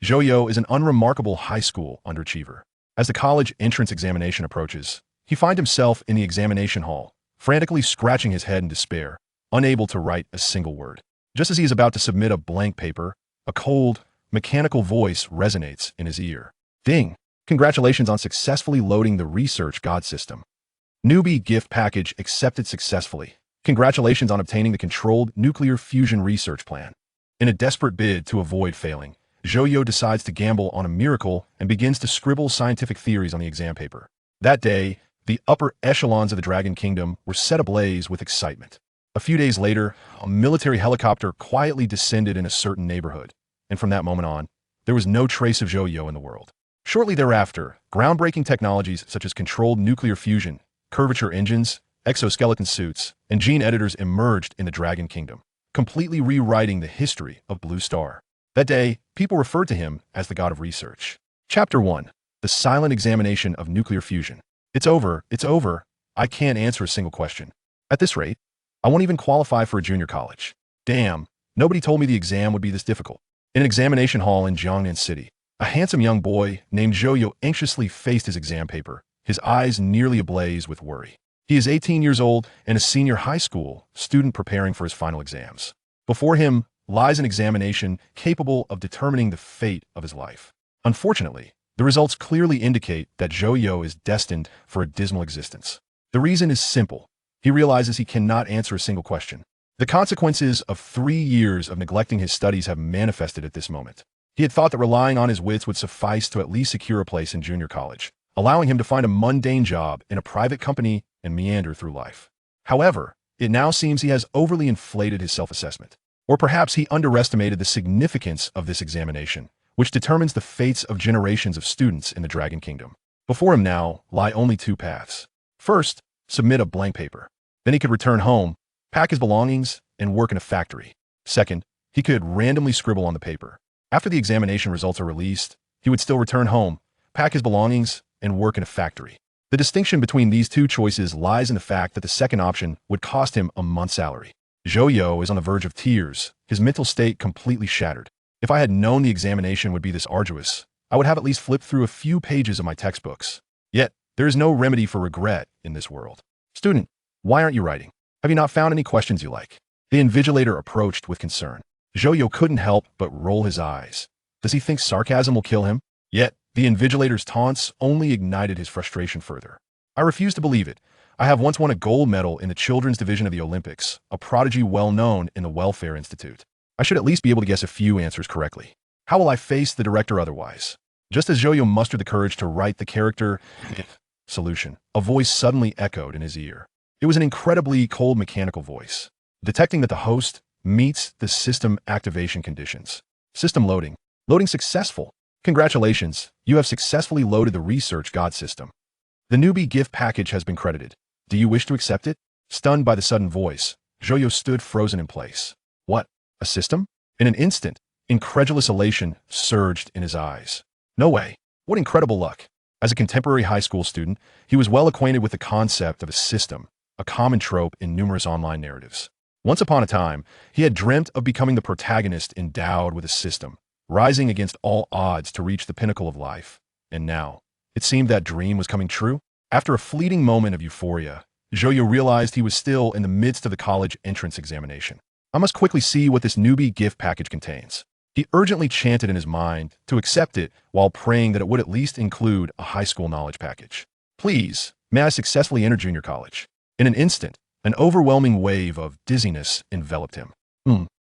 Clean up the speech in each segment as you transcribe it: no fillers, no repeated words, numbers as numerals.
Zhou You is an unremarkable high school underachiever. As the college entrance examination approaches, he finds himself in the examination hall, frantically scratching his head in despair, unable to write a single word. Just as he is about to submit a blank paper, a cold, mechanical voice resonates in his ear. Ding! Congratulations on successfully loading the Research God system. Newbie gift package accepted successfully. Congratulations on obtaining the Controlled Nuclear Fusion Research Plan. In a desperate bid to avoid failing, Zhou You decides to gamble on a miracle and begins to scribble scientific theories on the exam paper. That day, the upper echelons of the Dragon Kingdom were set ablaze with excitement. A few days later, a military helicopter quietly descended in a certain neighborhood, and from that moment on, there was no trace of Zhou You in the world. Shortly thereafter, groundbreaking technologies such as controlled nuclear fusion, curvature engines, exoskeleton suits, and gene editors emerged in the Dragon Kingdom, completely rewriting the history of Blue Star. That day, people referred to him as the God of Research. Chapter 1. The Silent Examination of Nuclear Fusion. It's over. I can't answer a single question. At this rate, I won't even qualify for a junior college. Damn, nobody told me the exam would be this difficult. In an examination hall in Jiangnan City, a handsome young boy named Zhou You anxiously faced his exam paper, his eyes nearly ablaze with worry. He is 18 years old and a senior high school student preparing for his final exams. Before him lies an examination capable of determining the fate of his life. Unfortunately, the results clearly indicate that Zhou You is destined for a dismal existence. The reason is simple. He realizes he cannot answer a single question. The consequences of 3 years of neglecting his studies have manifested at this moment. He had thought that relying on his wits would suffice to at least secure a place in junior college, allowing him to find a mundane job in a private company and meander through life. However, it now seems he has overly inflated his self-assessment. Or perhaps he underestimated the significance of this examination, which determines the fates of generations of students in the Dragon Kingdom. Before him now lie only two paths. First, submit a blank paper. Then he could return home, pack his belongings, and work in a factory. Second, he could randomly scribble on the paper. After the examination results are released, he would still return home, pack his belongings, and work in a factory. The distinction between these two choices lies in the fact that the second option would cost him a month's salary. Zhou You is on the verge of tears, his mental state completely shattered. If I had known the examination would be this arduous, I would have at least flipped through a few pages of my textbooks. Yet, there is no remedy for regret in this world. Student, why aren't you writing? Have you not found any questions you like? The invigilator approached with concern. Zhou You couldn't help but roll his eyes. Does he think sarcasm will kill him? Yet, the invigilator's taunts only ignited his frustration further. I refuse to believe it. I have once won a gold medal in the children's division of the Olympics, a prodigy well known in the Welfare Institute. I should at least be able to guess a few answers correctly. How will I face the director otherwise? Just as Zhou You mustered the courage to write the character solution, a voice suddenly echoed in his ear. It was an incredibly cold mechanical voice, detecting that the host meets the system activation conditions. System loading. Loading successful. Congratulations, you have successfully loaded the Research God system. The newbie gift package has been credited. Do you wish to accept it? Stunned by the sudden voice, Zhou You stood frozen in place. What? A system? In an instant, incredulous elation surged in his eyes. No way. What incredible luck. As a contemporary high school student, he was well acquainted with the concept of a system, a common trope in numerous online narratives. Once upon a time, he had dreamt of becoming the protagonist endowed with a system, rising against all odds to reach the pinnacle of life. And now, it seemed that dream was coming true. After a fleeting moment of euphoria, Zhou You realized he was still in the midst of the college entrance examination. I must quickly see what this newbie gift package contains. He urgently chanted in his mind to accept it while praying that it would at least include a high school knowledge package. Please, may I successfully enter junior college? In an instant, an overwhelming wave of dizziness enveloped him.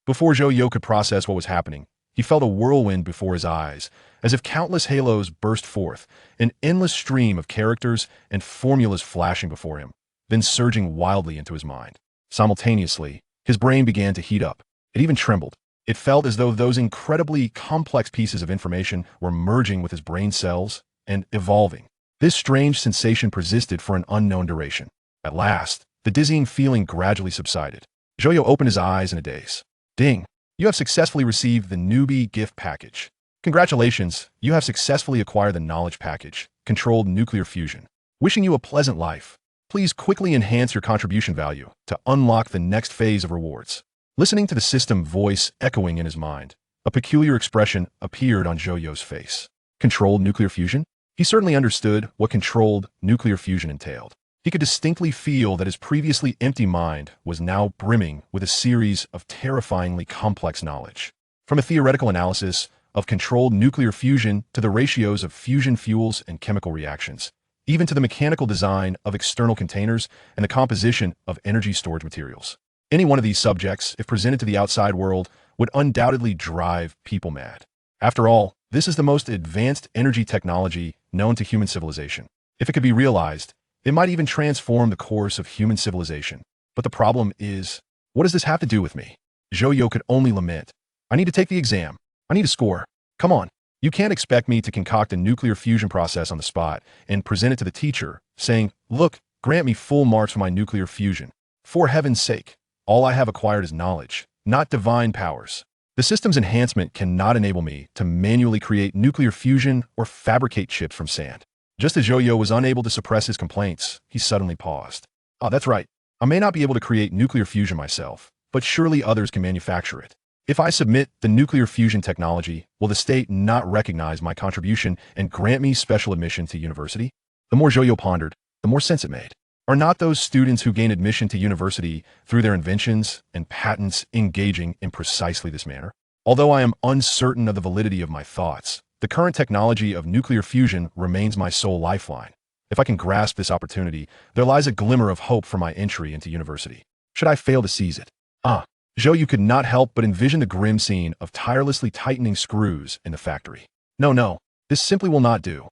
Before Zhou You could process what was happening, he felt a whirlwind before his eyes, as if countless halos burst forth, an endless stream of characters and formulas flashing before him, then surging wildly into his mind. Simultaneously, his brain began to heat up. It even trembled. It felt as though those incredibly complex pieces of information were merging with his brain cells and evolving. This strange sensation persisted for an unknown duration. At last, the dizzying feeling gradually subsided. Zhou You opened his eyes in a daze. Ding! You have successfully received the newbie gift package. Congratulations, you have successfully acquired the knowledge package, Controlled Nuclear Fusion. Wishing you a pleasant life. Please quickly enhance your contribution value to unlock the next phase of rewards. Listening to the system voice echoing in his mind, A peculiar expression appeared on Zhou Yu's face. Controlled nuclear fusion? He certainly understood what controlled nuclear fusion entailed. He could distinctly feel that his previously empty mind was now brimming with a series of terrifyingly complex knowledge. From a theoretical analysis of controlled nuclear fusion to the ratios of fusion fuels and chemical reactions, even to the mechanical design of external containers and the composition of energy storage materials. Any one of these subjects, if presented to the outside world, would undoubtedly drive people mad. After all, this is the most advanced energy technology known to human civilization. If it could be realized, it might even transform the course of human civilization. But the problem is, what does this have to do with me? Zhou Yu could only lament. I need to take the exam. I need to score. Come on. You can't expect me to concoct a nuclear fusion process on the spot and present it to the teacher, saying, look, grant me full marks for my nuclear fusion. For heaven's sake, all I have acquired is knowledge, not divine powers. The system's enhancement cannot enable me to manually create nuclear fusion or fabricate chips from sand. Just as Zhou Yu was unable to suppress his complaints, he suddenly paused. Oh, that's right. I may not be able to create nuclear fusion myself, but surely others can manufacture it. If I submit the nuclear fusion technology, will the state not recognize my contribution and grant me special admission to university? The more Zhou Yu pondered, the more sense it made. Are not those students who gain admission to university through their inventions and patents engaging in precisely this manner? Although I am uncertain of the validity of my thoughts, the current technology of nuclear fusion remains my sole lifeline. If I can grasp this opportunity, there lies a glimmer of hope for my entry into university. Should I fail to seize it? Zhou Yu could not help but envision the grim scene of tirelessly tightening screws in the factory. No, this simply will not do.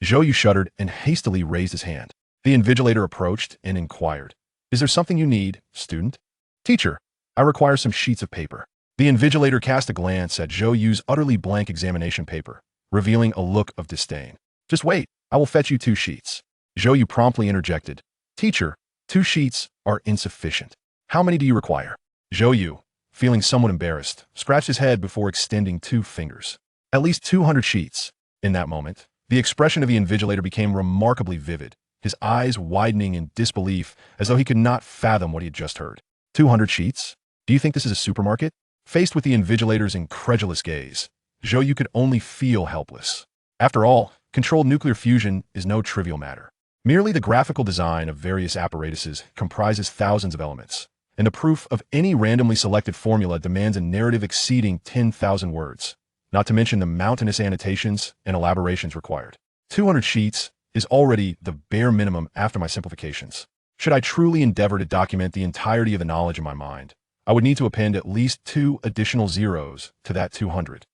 Zhou Yu shuddered and hastily raised his hand. The invigilator approached and inquired, is there something you need, student? Teacher, I require some sheets of paper. The invigilator cast a glance at Zhou Yu's utterly blank examination paper, revealing a look of disdain. Just wait, I will fetch you 2 sheets. Zhou Yu promptly interjected, Teacher, 2 sheets are insufficient. How many do you require? Zhou Yu, feeling somewhat embarrassed, scratched his head before extending 2 fingers. At least 200 sheets. In that moment, the expression of the invigilator became remarkably vivid, his eyes widening in disbelief as though he could not fathom what he had just heard. 200 sheets? Do you think this is a supermarket? Faced with the invigilator's incredulous gaze, Zhou Yu could only feel helpless. After all, controlled nuclear fusion is no trivial matter. Merely the graphical design of various apparatuses comprises thousands of elements, and the proof of any randomly selected formula demands a narrative exceeding 10,000 words, not to mention the mountainous annotations and elaborations required. 200 sheets is already the bare minimum after my simplifications. Should I truly endeavor to document the entirety of the knowledge in my mind, I would need to append at least 2 additional zeros to that 200.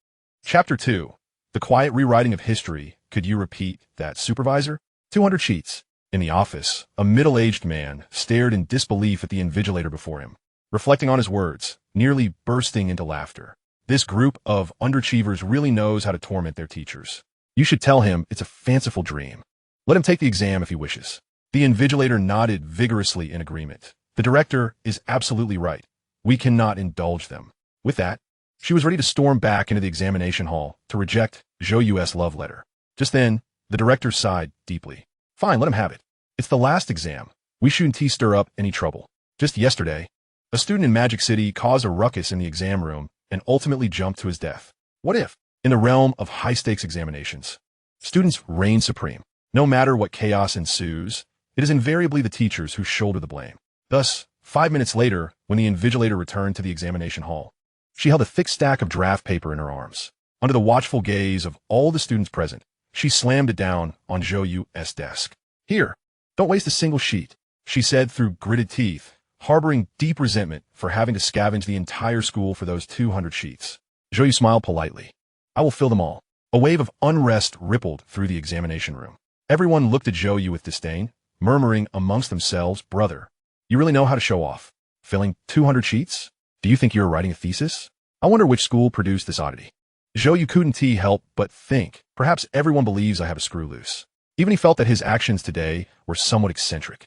Chapter 2. The quiet rewriting of history. Could you repeat that, supervisor? 200 sheets. In the office, a middle-aged man stared in disbelief at the invigilator before him, reflecting on his words, nearly bursting into laughter. This group of underachievers really knows how to torment their teachers. You should tell him it's a fanciful dream. Let him take the exam if he wishes. The invigilator nodded vigorously in agreement. The director is absolutely right. We cannot indulge them. With that, she was ready to storm back into the examination hall to reject Zhou Yu's love letter. Just then, the director sighed deeply. Fine, let him have it. It's the last exam. We shouldn't stir up any trouble. Just yesterday, a student in Magic City caused a ruckus in the exam room and ultimately jumped to his death. What if, in the realm of high-stakes examinations, students reign supreme? No matter what chaos ensues, it is invariably the teachers who shoulder the blame. Thus, 5 minutes later, when the invigilator returned to the examination hall, she held a thick stack of draft paper in her arms. Under the watchful gaze of all the students present, she slammed it down on Zhou Yu's desk. Here, don't waste a single sheet, she said through gritted teeth, harboring deep resentment for having to scavenge the entire school for those 200 sheets. Zhou Yu smiled politely. I will fill them all. A wave of unrest rippled through the examination room. Everyone looked at Zhou Yu with disdain, murmuring amongst themselves, brother, you really know how to show off. Filling 200 sheets? Do you think you're writing a thesis? I wonder which school produced this oddity. Zhou Yu couldn't help but think, perhaps everyone believes I have a screw loose. Even he felt that his actions today were somewhat eccentric.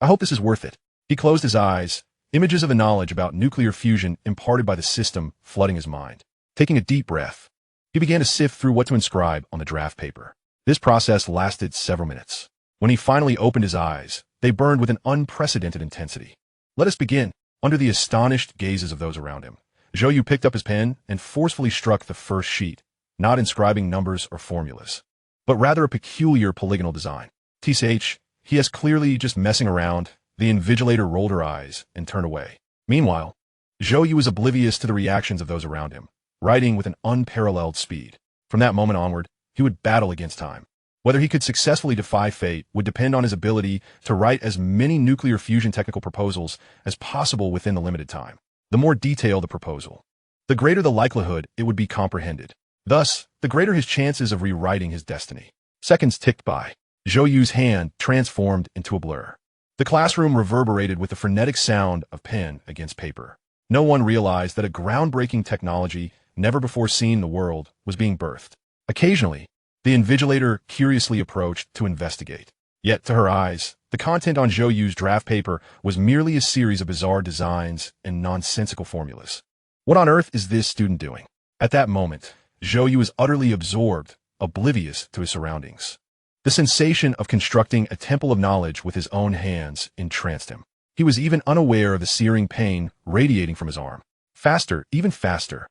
I hope this is worth it. He closed his eyes, images of the knowledge about nuclear fusion imparted by the system flooding his mind. Taking a deep breath, he began to sift through what to inscribe on the draft paper. This process lasted several minutes. When he finally opened his eyes, they burned with an unprecedented intensity. Let us begin. Under the astonished gazes of those around him, Zhou You picked up his pen and forcefully struck the first sheet, not inscribing numbers or formulas, but rather a peculiar polygonal design. TCH, he is clearly just messing around. The invigilator rolled her eyes and turned away. Meanwhile, Zhou Yu was oblivious to the reactions of those around him, writing with an unparalleled speed. From that moment onward, he would battle against time. Whether he could successfully defy fate would depend on his ability to write as many nuclear fusion technical proposals as possible within the limited time. The more detailed the proposal, the greater the likelihood it would be comprehended. Thus, the greater his chances of rewriting his destiny. Seconds ticked by. Zhou Yu's hand transformed into a blur. The classroom reverberated with the frenetic sound of pen against paper. No one realized that a groundbreaking technology never before seen in the world was being birthed. Occasionally, the invigilator curiously approached to investigate. Yet, to her eyes, the content on Zhou Yu's draft paper was merely a series of bizarre designs and nonsensical formulas. What on earth is this student doing? At that moment, Zhou Yu was utterly absorbed, oblivious to his surroundings. The sensation of constructing a temple of knowledge with his own hands entranced him. He was even unaware of the searing pain radiating from his arm. Faster, even faster.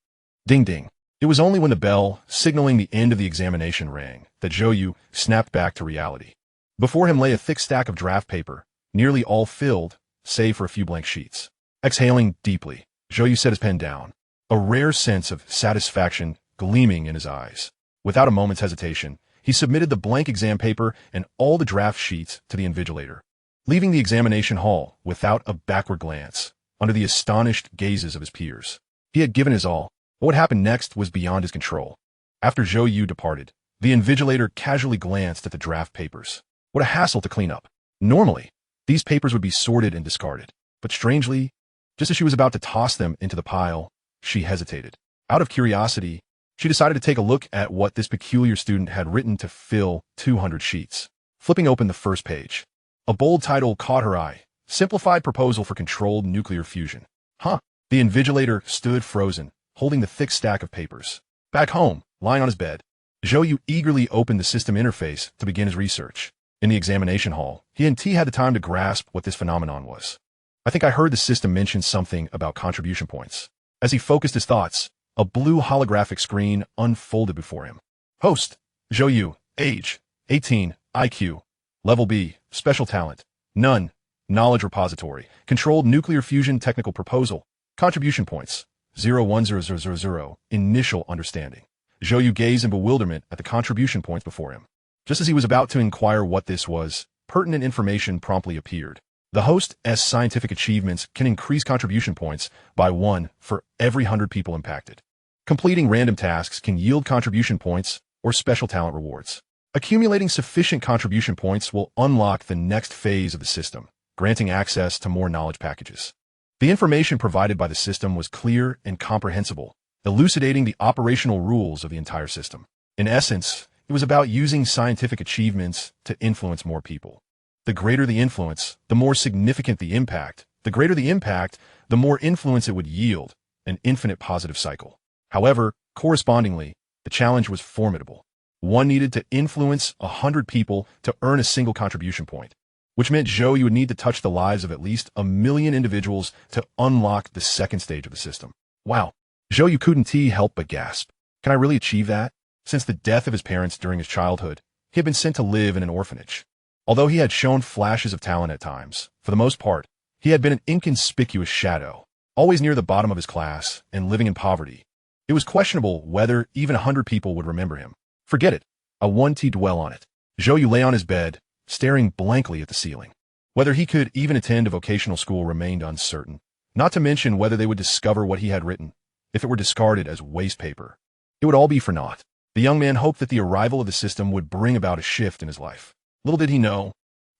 Ding ding. It was only when the bell, signaling the end of the examination, rang that Zhou Yu snapped back to reality. Before him lay a thick stack of draft paper, nearly all filled, save for a few blank sheets. Exhaling deeply, Zhou Yu set his pen down, a rare sense of satisfaction gleaming in his eyes. Without a moment's hesitation, he submitted the blank exam paper and all the draft sheets to the invigilator, leaving the examination hall without a backward glance, under the astonished gazes of his peers. He had given his all, but what happened next was beyond his control. After Zhou Yu departed, the invigilator casually glanced at the draft papers. What a hassle to clean up. Normally, these papers would be sorted and discarded, but strangely, just as she was about to toss them into the pile, she hesitated. Out of curiosity, she decided to take a look at what this peculiar student had written to fill 200 sheets. Flipping open the first page, a bold title caught her eye: Simplified Proposal for Controlled Nuclear Fusion. Huh. The invigilator stood frozen, holding the thick stack of papers. Back home, lying on his bed, Zhou Yu eagerly opened the system interface to begin his research. In the examination hall, he hadn't had the time to grasp what this phenomenon was. I think I heard the system mention something about contribution points. As he focused his thoughts, a blue holographic screen unfolded before him. Host: Zhou Yu, age, 18, IQ, level B, special talent, none, knowledge repository, controlled nuclear fusion technical proposal, contribution points, 01000, initial understanding. Zhou Yu gazed in bewilderment at the contribution points before him. Just as he was about to inquire what this was, pertinent information promptly appeared. The host's scientific achievements can increase contribution points by 1 for every 100 people impacted. Completing random tasks can yield contribution points or special talent rewards. Accumulating sufficient contribution points will unlock the next phase of the system, granting access to more knowledge packages. The information provided by the system was clear and comprehensible, elucidating the operational rules of the entire system. In essence, it was about using scientific achievements to influence more people. The greater the influence, the more significant the impact. The greater the impact, the more influence it would yield, an infinite positive cycle. However, correspondingly, the challenge was formidable. One needed to influence 100 people to earn a single contribution point, which meant Zhou Yu would need to touch the lives of at least 1 million individuals to unlock the second stage of the system. Wow. Zhou Yu couldn't help but gasp. Can I really achieve that? Since the death of his parents during his childhood, he had been sent to live in an orphanage. Although he had shown flashes of talent at times, for the most part, he had been an inconspicuous shadow, always near the bottom of his class and living in poverty. It was questionable whether even 100 people would remember him. Forget it. I won't dwell on it. Zhou Yu lay on his bed, staring blankly at the ceiling. Whether he could even attend a vocational school remained uncertain, not to mention whether they would discover what he had written. If it were discarded as waste paper, it would all be for naught. The young man hoped that the arrival of the system would bring about a shift in his life. Little did he know,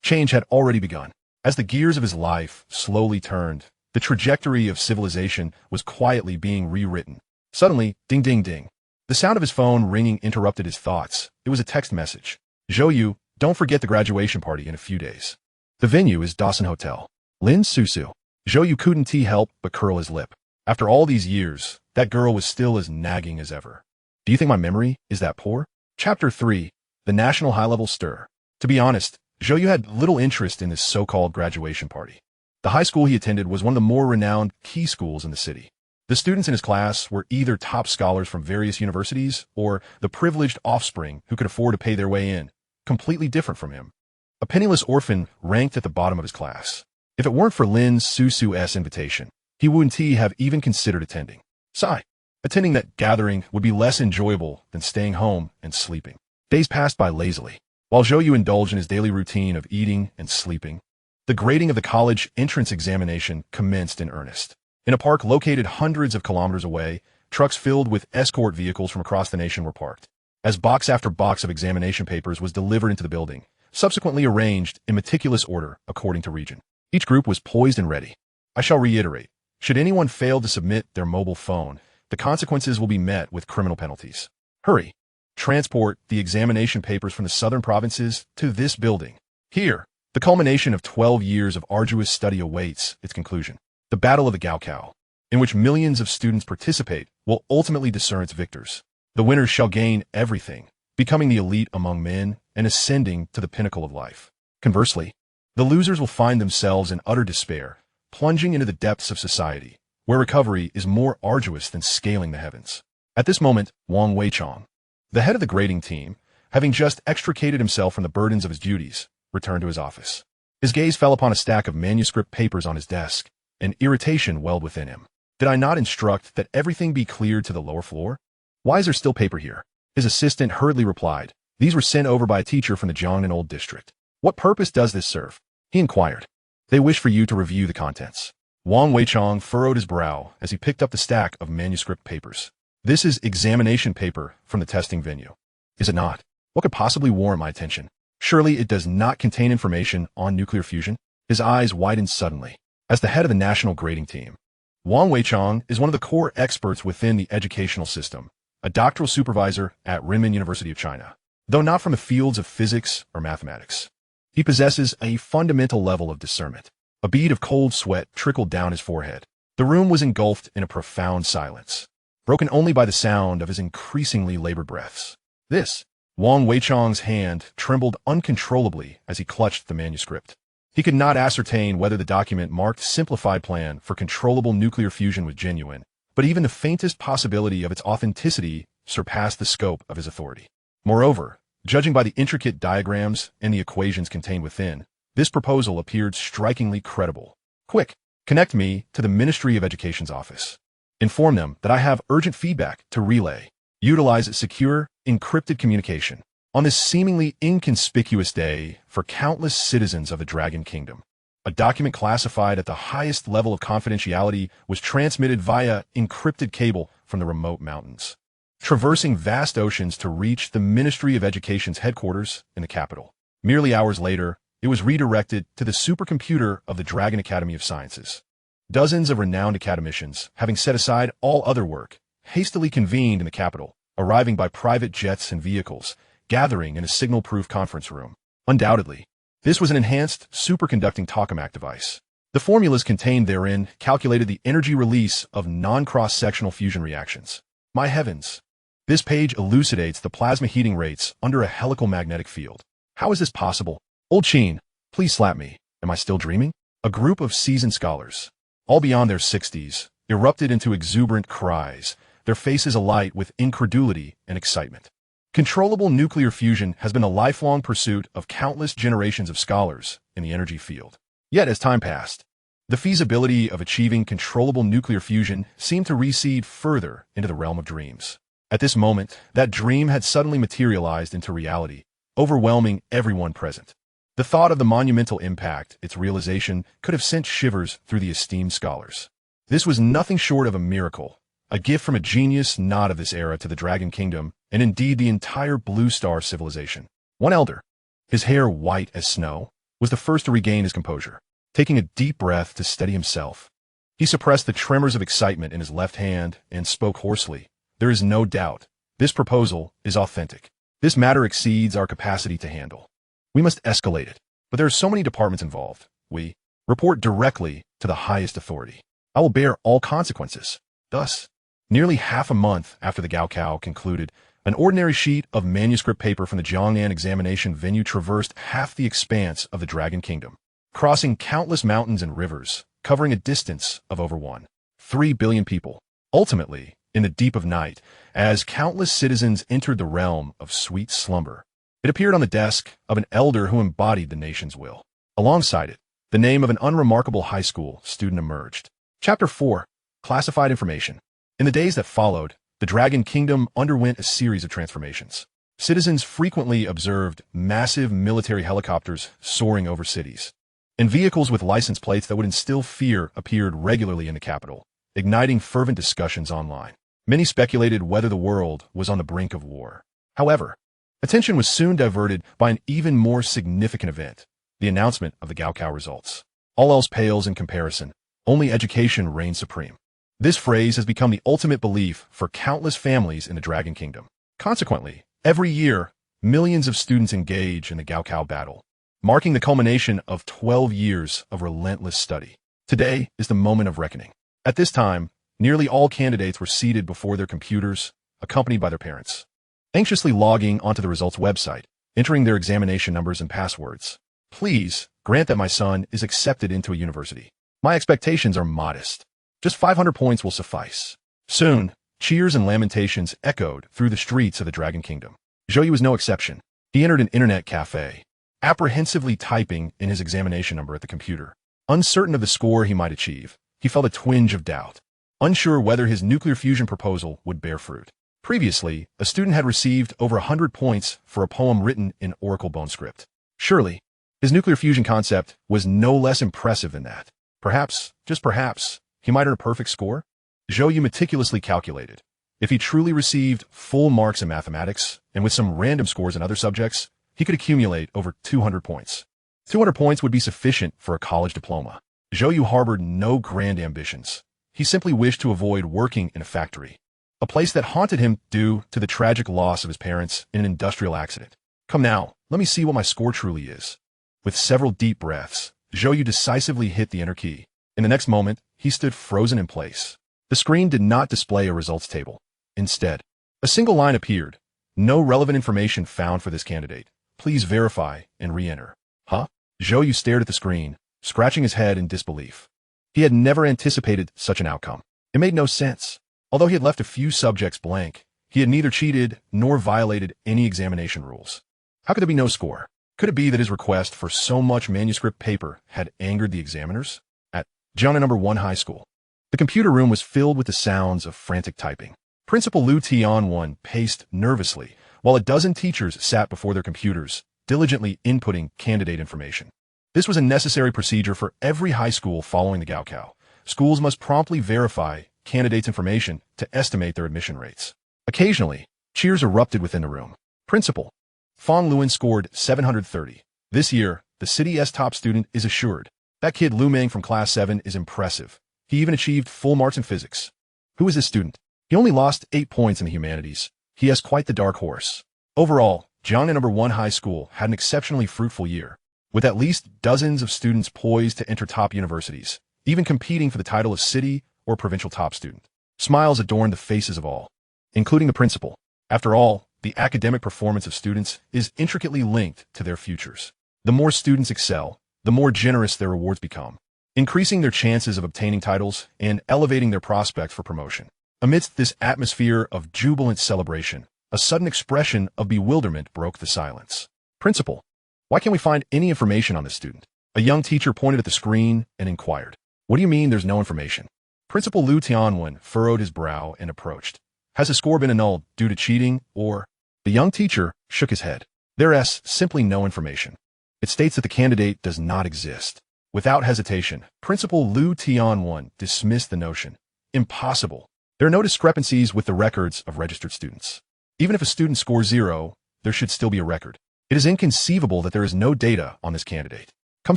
change had already begun. As the gears of his life slowly turned, the trajectory of civilization was quietly being rewritten. Suddenly, ding ding ding. The sound of his phone ringing interrupted his thoughts. It was a text message. Zhou Yu, don't forget the graduation party in a few days. The venue is Dawson Hotel. Lin Susu. Zhou Yu couldn't help but curl his lip. After all these years, that girl was still as nagging as ever. Do you think my memory is that poor? Chapter 3. The National High-Level Stir. To be honest, Zhou Yu had little interest in this so-called graduation party. The high school he attended was one of the more renowned key schools in the city. The students in his class were either top scholars from various universities or the privileged offspring who could afford to pay their way in, completely different from him. A penniless orphan ranked at the bottom of his class. If it weren't for Lin's Susu's invitation, he wouldn't have even considered attending. Sigh. Attending that gathering would be less enjoyable than staying home and sleeping. Days passed by lazily, while Zhou Yu indulged in his daily routine of eating and sleeping. The grading of the college entrance examination commenced in earnest. In a park located hundreds of kilometers away, trucks filled with escort vehicles from across the nation were parked. As box after box of examination papers was delivered into the building, subsequently arranged in meticulous order according to region. Each group was poised and ready. I shall reiterate, should anyone fail to submit their mobile phone, the consequences will be met with criminal penalties. Hurry. Transport the examination papers from the southern provinces to this building. Here, the culmination of 12 years of arduous study awaits its conclusion. The Battle of the Gaokao, in which millions of students participate, will ultimately discern its victors. The winners shall gain everything, becoming the elite among men and ascending to the pinnacle of life. Conversely, the losers will find themselves in utter despair, plunging into the depths of society, where recovery is more arduous than scaling the heavens. At this moment, Wang Weichong, the head of the grading team, having just extricated himself from the burdens of his duties, returned to his office. His gaze fell upon a stack of manuscript papers on his desk, and irritation welled within him. Did I not instruct that everything be cleared to the lower floor? Why is there still paper here? His assistant hurriedly replied. These were sent over by a teacher from the Jiangnan Old District. What purpose does this serve? He inquired. They wish for you to review the contents. Wang Weichong furrowed his brow as he picked up the stack of manuscript papers. This is examination paper from the testing venue. Is it not? What could possibly warrant my attention? Surely it does not contain information on nuclear fusion? His eyes widened suddenly. As the head of the national grading team, Wang Weichong is one of the core experts within the educational system, a doctoral supervisor at Renmin University of China, though not from the fields of physics or mathematics. He possesses a fundamental level of discernment. A bead of cold sweat trickled down his forehead. The room was engulfed in a profound silence, broken only by the sound of his increasingly labored breaths. Wang Weichong's hand trembled uncontrollably as he clutched the manuscript. He could not ascertain whether the document marked simplified plan for controllable nuclear fusion was genuine, but even the faintest possibility of its authenticity surpassed the scope of his authority. Moreover, judging by the intricate diagrams and the equations contained within, this proposal appeared strikingly credible. Quick, connect me to the Ministry of Education's office. Inform them that I have urgent feedback to relay. Utilize secure, encrypted communication on this seemingly inconspicuous day for countless citizens of the Dragon Kingdom. A document classified at the highest level of confidentiality was transmitted via encrypted cable from the remote mountains, traversing vast oceans to reach the Ministry of Education's headquarters in the capital. Merely hours later, it was redirected to the supercomputer of the Dragon Academy of Sciences. Dozens of renowned academicians, having set aside all other work, hastily convened in the capital, arriving by private jets and vehicles, gathering in a signal-proof conference room. Undoubtedly, this was an enhanced superconducting tokamak device. The formulas contained therein calculated the energy release of non-cross-sectional fusion reactions. My heavens! This page elucidates the plasma heating rates under a helical magnetic field. How is this possible? Old Chin, please slap me. Am I still dreaming? A group of seasoned scholars, all beyond their 60s, erupted into exuberant cries, their faces alight with incredulity and excitement. Controllable nuclear fusion has been a lifelong pursuit of countless generations of scholars in the energy field. Yet as time passed, the feasibility of achieving controllable nuclear fusion seemed to recede further into the realm of dreams. At this moment, that dream had suddenly materialized into reality, overwhelming everyone present. The thought of the monumental impact its realization could have sent shivers through the esteemed scholars. This was nothing short of a miracle, a gift from a genius not of this era to the Dragon Kingdom, and indeed the entire Blue Star civilization. One elder, his hair white as snow, was the first to regain his composure. Taking a deep breath to steady himself, he suppressed the tremors of excitement in his left hand and spoke hoarsely. There is no doubt. This proposal is authentic. This matter exceeds our capacity to handle. We must escalate it. But there are so many departments involved. We report directly to the highest authority. I will bear all consequences. Thus, nearly half a month after the Gaokao concluded, an ordinary sheet of manuscript paper from the Jiangnan examination venue traversed half the expanse of the Dragon Kingdom, crossing countless mountains and rivers, covering a distance of over 1.3 billion people. Ultimately, in the deep of night, as countless citizens entered the realm of sweet slumber, it appeared on the desk of an elder who embodied the nation's will. Alongside it, the name of an unremarkable high school student emerged. Chapter 4. Classified Information. In the days that followed, the Dragon Kingdom underwent a series of transformations. Citizens frequently observed massive military helicopters soaring over cities, and vehicles with license plates that would instill fear appeared regularly in the capital, igniting fervent discussions online. Many speculated whether the world was on the brink of war. However, attention was soon diverted by an even more significant event, the announcement of the Gaokao results. All else pales in comparison. Only education reigns supreme. This phrase has become the ultimate belief for countless families in the Dragon Kingdom. Consequently, every year, millions of students engage in the Gaokao battle, marking the culmination of 12 years of relentless study. Today is the moment of reckoning. At this time, nearly all candidates were seated before their computers, accompanied by their parents, anxiously logging onto the results website, entering their examination numbers and passwords. Please grant that my son is accepted into a university. My expectations are modest. Just 500 points will suffice. Soon, cheers and lamentations echoed through the streets of the Dragon Kingdom. Zhou You was no exception. He entered an internet cafe, apprehensively typing in his examination number at the computer. Uncertain of the score he might achieve, he felt a twinge of doubt, unsure whether his nuclear fusion proposal would bear fruit. Previously, a student had received over 100 points for a poem written in Oracle Bone script. Surely, his nuclear fusion concept was no less impressive than that. Perhaps, just perhaps, he might earn a perfect score? Zhou You meticulously calculated. If he truly received full marks in mathematics, and with some random scores in other subjects, he could accumulate over 200 points. 200 points would be sufficient for a college diploma. Zhou You harbored no grand ambitions. He simply wished to avoid working in a factory, a place that haunted him due to the tragic loss of his parents in an industrial accident. Come now, let me see what my score truly is. With several deep breaths, Zhou You decisively hit the enter key. In the next moment, he stood frozen in place. The screen did not display a results table. Instead, a single line appeared. No relevant information found for this candidate. Please verify and re-enter. Huh? Zhou You stared at the screen, scratching his head in disbelief. He had never anticipated such an outcome. It made no sense. Although he had left a few subjects blank, he had neither cheated nor violated any examination rules. How could there be no score? Could it be that his request for so much manuscript paper had angered the examiners? At Jiangnan No. 1 High School, the computer room was filled with the sounds of frantic typing. Principal Liu Tianwen paced nervously, while a dozen teachers sat before their computers, diligently inputting candidate information. This was a necessary procedure for every high school following the Gaokao. Schools must promptly verify candidates' information to estimate their admission rates. Occasionally, cheers erupted within the room. Principal Fang Luan scored 730. This year, the city's top student is assured. That kid Lu Meng from Class 7 is impressive. He even achieved full marks in physics. Who is this student? He only lost 8 points in the humanities. He has quite the dark horse. Overall, Jiangnan No. 1 High School had an exceptionally fruitful year, with at least dozens of students poised to enter top universities, even competing for the title of city or provincial top student. Smiles adorned the faces of all, including the principal. After all, the academic performance of students is intricately linked to their futures. The more students excel, the more generous their rewards become, increasing their chances of obtaining titles and elevating their prospects for promotion. Amidst this atmosphere of jubilant celebration, a sudden expression of bewilderment broke the silence. Principal, why can't we find any information on this student? A young teacher pointed at the screen and inquired. What do you mean there's no information? Principal Liu Tianwen furrowed his brow and approached. Has his score been annulled due to cheating or? The young teacher shook his head. There's simply no information. It states that the candidate does not exist. Without hesitation, Principal Liu Tianwen dismissed the notion. Impossible. There are no discrepancies with the records of registered students. Even if a student scores 0, there should still be a record. It is inconceivable that there is no data on this candidate. Come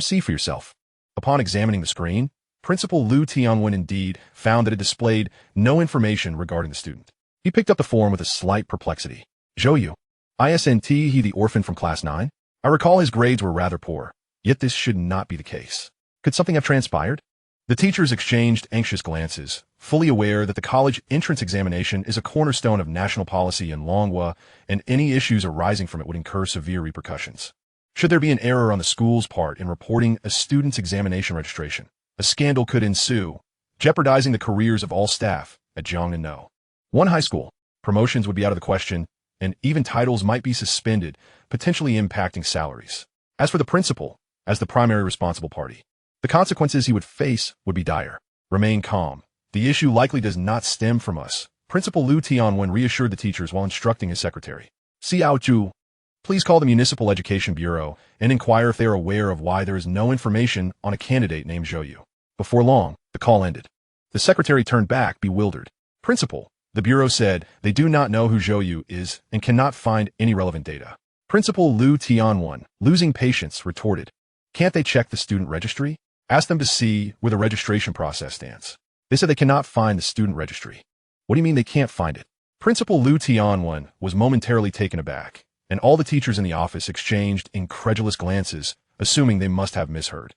see for yourself. Upon examining the screen, Principal Liu Tianwen indeed found that it displayed no information regarding the student. He picked up the form with a slight perplexity. Zhou You. Isn't he the orphan from Class 9? I recall his grades were rather poor, yet this should not be the case. Could something have transpired? The teachers exchanged anxious glances, fully aware that the college entrance examination is a cornerstone of national policy in Longguo, and any issues arising from it would incur severe repercussions. Should there be an error on the school's part in reporting a student's examination registration, a scandal could ensue, jeopardizing the careers of all staff, at Zhou. One high school. Promotions would be out of the question, and even titles might be suspended, potentially impacting salaries. As for the principal, as the primary responsible party, the consequences he would face would be dire. Remain calm. The issue likely does not stem from us, Principal Liu Tianwen reassured the teachers while instructing his secretary. Zhou You, please call the Municipal Education Bureau and inquire if they are aware of why there is no information on a candidate named Zhou You. Before long, the call ended. The secretary turned back, bewildered. Principal, the bureau said they do not know who Zhou You is and cannot find any relevant data. Principal Liu Tianwen, losing patience, retorted. Can't they check the student registry? Ask them to see where the registration process stands. They said they cannot find the student registry. What do you mean they can't find it? Principal Liu Tianwen was momentarily taken aback, and all the teachers in the office exchanged incredulous glances, assuming they must have misheard.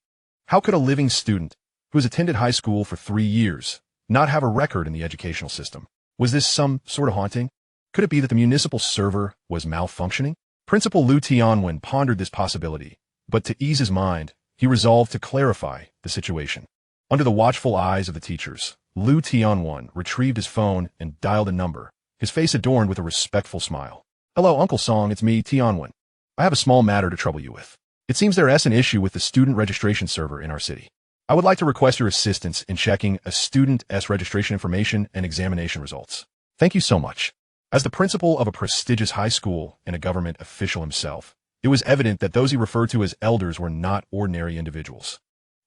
How could a living student, who has attended high school for 3 years, not have a record in the educational system? Was this some sort of haunting? Could it be that the municipal server was malfunctioning? Principal Liu Tianwen pondered this possibility, but to ease his mind, he resolved to clarify the situation. Under the watchful eyes of the teachers, Liu Tianwen retrieved his phone and dialed a number, his face adorned with a respectful smile. Hello, Uncle Song, it's me, Tianwen. I have a small matter to trouble you with. It seems there is an issue with the student registration server in our city. I would like to request your assistance in checking a student's registration information and examination results. Thank you so much. As the principal of a prestigious high school and a government official himself, it was evident that those he referred to as elders were not ordinary individuals.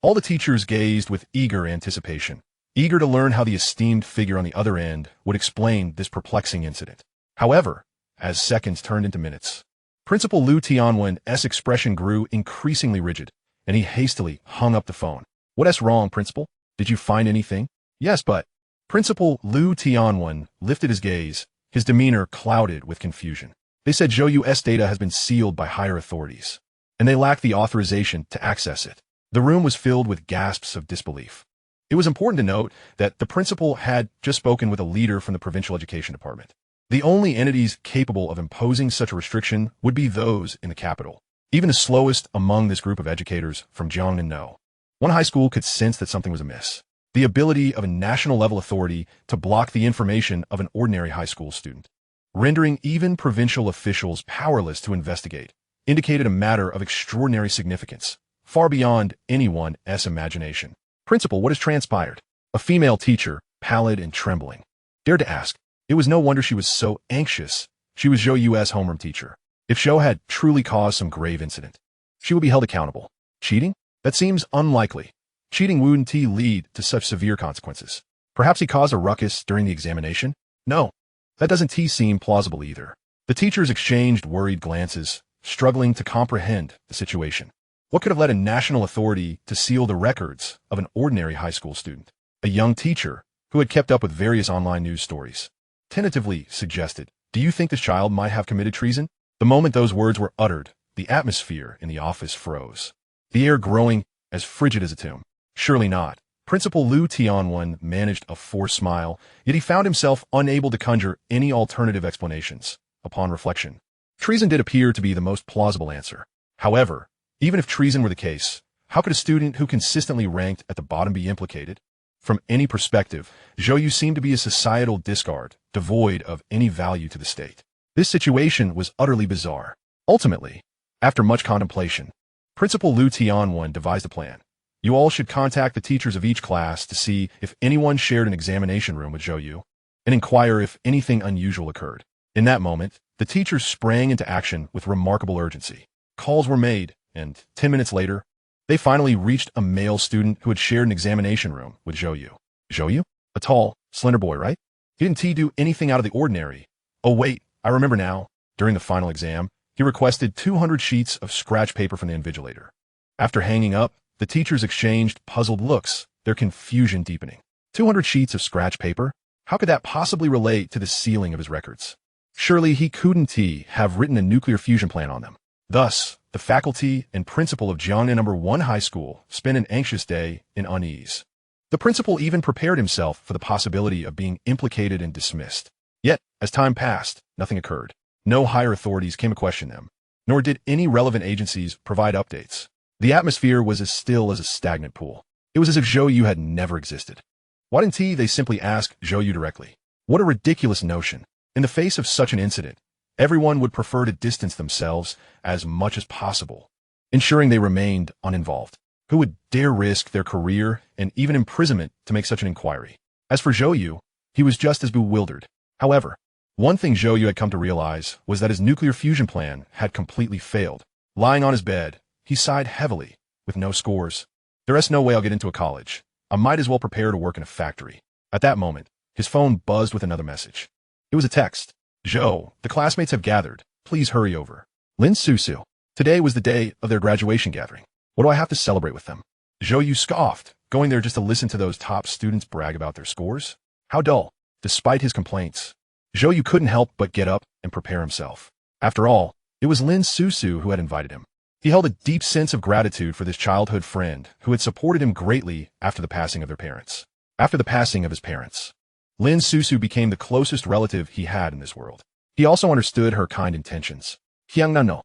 All the teachers gazed with eager anticipation, eager to learn how the esteemed figure on the other end would explain this perplexing incident. However, as seconds turned into minutes, Principal Liu Tianwen's expression grew increasingly rigid, and he hastily hung up the phone. What's wrong, Principal? Did you find anything? Yes, but... Principal Liu Tianwen lifted his gaze, his demeanor clouded with confusion. They said Zhou Yu's data has been sealed by higher authorities, and they lack the authorization to access it. The room was filled with gasps of disbelief. It was important to note that the principal had just spoken with a leader from the provincial education department. The only entities capable of imposing such a restriction would be those in the capital. Even the slowest among this group of educators from Zhou. One high school could sense that something was amiss. The ability of a national-level authority to block the information of an ordinary high school student, rendering even provincial officials powerless to investigate, indicated a matter of extraordinary significance, far beyond anyone's imagination. Principal, what has transpired? A female teacher, pallid and trembling, dared to ask. It was no wonder she was so anxious. She was Zhou Yu's homeroom teacher. If Zhou had truly caused some grave incident, she would be held accountable. Cheating? That seems unlikely. Cheating wouldn't lead to such severe consequences. Perhaps he caused a ruckus during the examination? No, that doesn't seem plausible either. The teachers exchanged worried glances, struggling to comprehend the situation. What could have led a national authority to seal the records of an ordinary high school student? A young teacher, who had kept up with various online news stories, tentatively suggested, "Do you think this child might have committed treason?" The moment those words were uttered, the atmosphere in the office froze, the air growing as frigid as a tomb. Surely not. Principal Liu Tianwen managed a forced smile, yet he found himself unable to conjure any alternative explanations. Upon reflection, treason did appear to be the most plausible answer. However, even if treason were the case, how could a student who consistently ranked at the bottom be implicated? From any perspective, Zhou Yu seemed to be a societal discard, devoid of any value to the state. This situation was utterly bizarre. Ultimately, after much contemplation, Principal Liu Tianwen devised a plan. You all should contact the teachers of each class to see if anyone shared an examination room with Zhou Yu, and inquire if anything unusual occurred. In that moment, the teachers sprang into action with remarkable urgency. Calls were made, and 10 minutes later, they finally reached a male student who had shared an examination room with Zhou Yu. Zhou Yu? A tall, slender boy, right? He didn't do anything out of the ordinary. Oh wait, I remember now. During the final exam, he requested 200 sheets of scratch paper from the invigilator. After hanging up, the teachers exchanged puzzled looks, their confusion deepening. 200 sheets of scratch paper? How could that possibly relate to the sealing of his records? Surely he couldn't have written a nuclear fusion plan on them. Thus, the faculty and principal of Jiangnan No. 1 High School spent an anxious day in unease. The principal even prepared himself for the possibility of being implicated and dismissed. Yet, as time passed, nothing occurred. No higher authorities came to question them, nor did any relevant agencies provide updates. The atmosphere was as still as a stagnant pool. It was as if Zhou Yu had never existed. Why didn't they simply ask Zhou You directly? What a ridiculous notion. In the face of such an incident, everyone would prefer to distance themselves as much as possible, ensuring they remained uninvolved. Who would dare risk their career and even imprisonment to make such an inquiry? As for Zhou You, he was just as bewildered. However, one thing Zhou Yu had come to realize was that his nuclear fusion plan had completely failed. Lying on his bed, he sighed heavily. With no scores, there's no way I'll get into a college. I might as well prepare to work in a factory. At that moment, his phone buzzed with another message. It was a text. Zhou, the classmates have gathered. Please hurry over. Lin Susu. Today was the day of their graduation gathering. What do I have to celebrate with them? Zhou Yu scoffed, going there just to listen to those top students brag about their scores. How dull. Despite his complaints, Zhou Yu couldn't help but get up and prepare himself. After all, it was Lin Susu who had invited him. He held a deep sense of gratitude for this childhood friend who had supported him greatly after the passing of their parents. After the passing of his parents, Lin Susu became the closest relative he had in this world. He also understood her kind intentions. Hyangnan-no.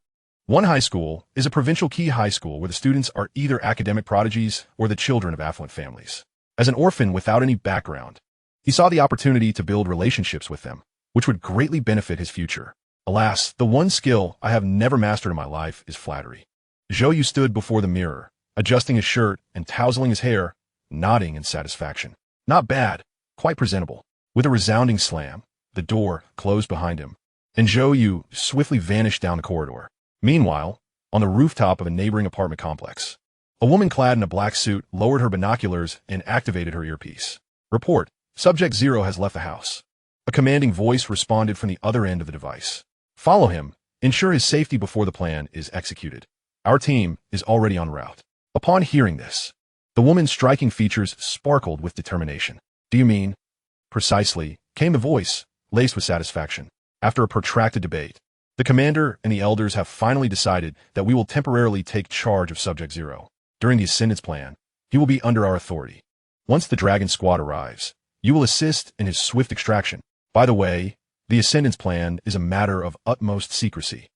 One high school is a provincial key high school where the students are either academic prodigies or the children of affluent families. As an orphan without any background, he saw the opportunity to build relationships with them, which would greatly benefit his future. Alas, the one skill I have never mastered in my life is flattery. Zhou Yu stood before the mirror, adjusting his shirt and tousling his hair, nodding in satisfaction. Not bad, quite presentable. With a resounding slam, the door closed behind him, and Zhou Yu swiftly vanished down the corridor. Meanwhile, on the rooftop of a neighboring apartment complex, a woman clad in a black suit lowered her binoculars and activated her earpiece. Report, Subject 0 has left the house. A commanding voice responded from the other end of the device. Follow him. Ensure his safety before the plan is executed. Our team is already en route. Upon hearing this, the woman's striking features sparkled with determination. Do you mean? Precisely, came the voice, laced with satisfaction. After a protracted debate, the commander and the elders have finally decided that we will temporarily take charge of Subject 0. During the Ascendance Plan, he will be under our authority. Once the Dragon Squad arrives, you will assist in his swift extraction. By the way, the Ascendance Plan is a matter of utmost secrecy.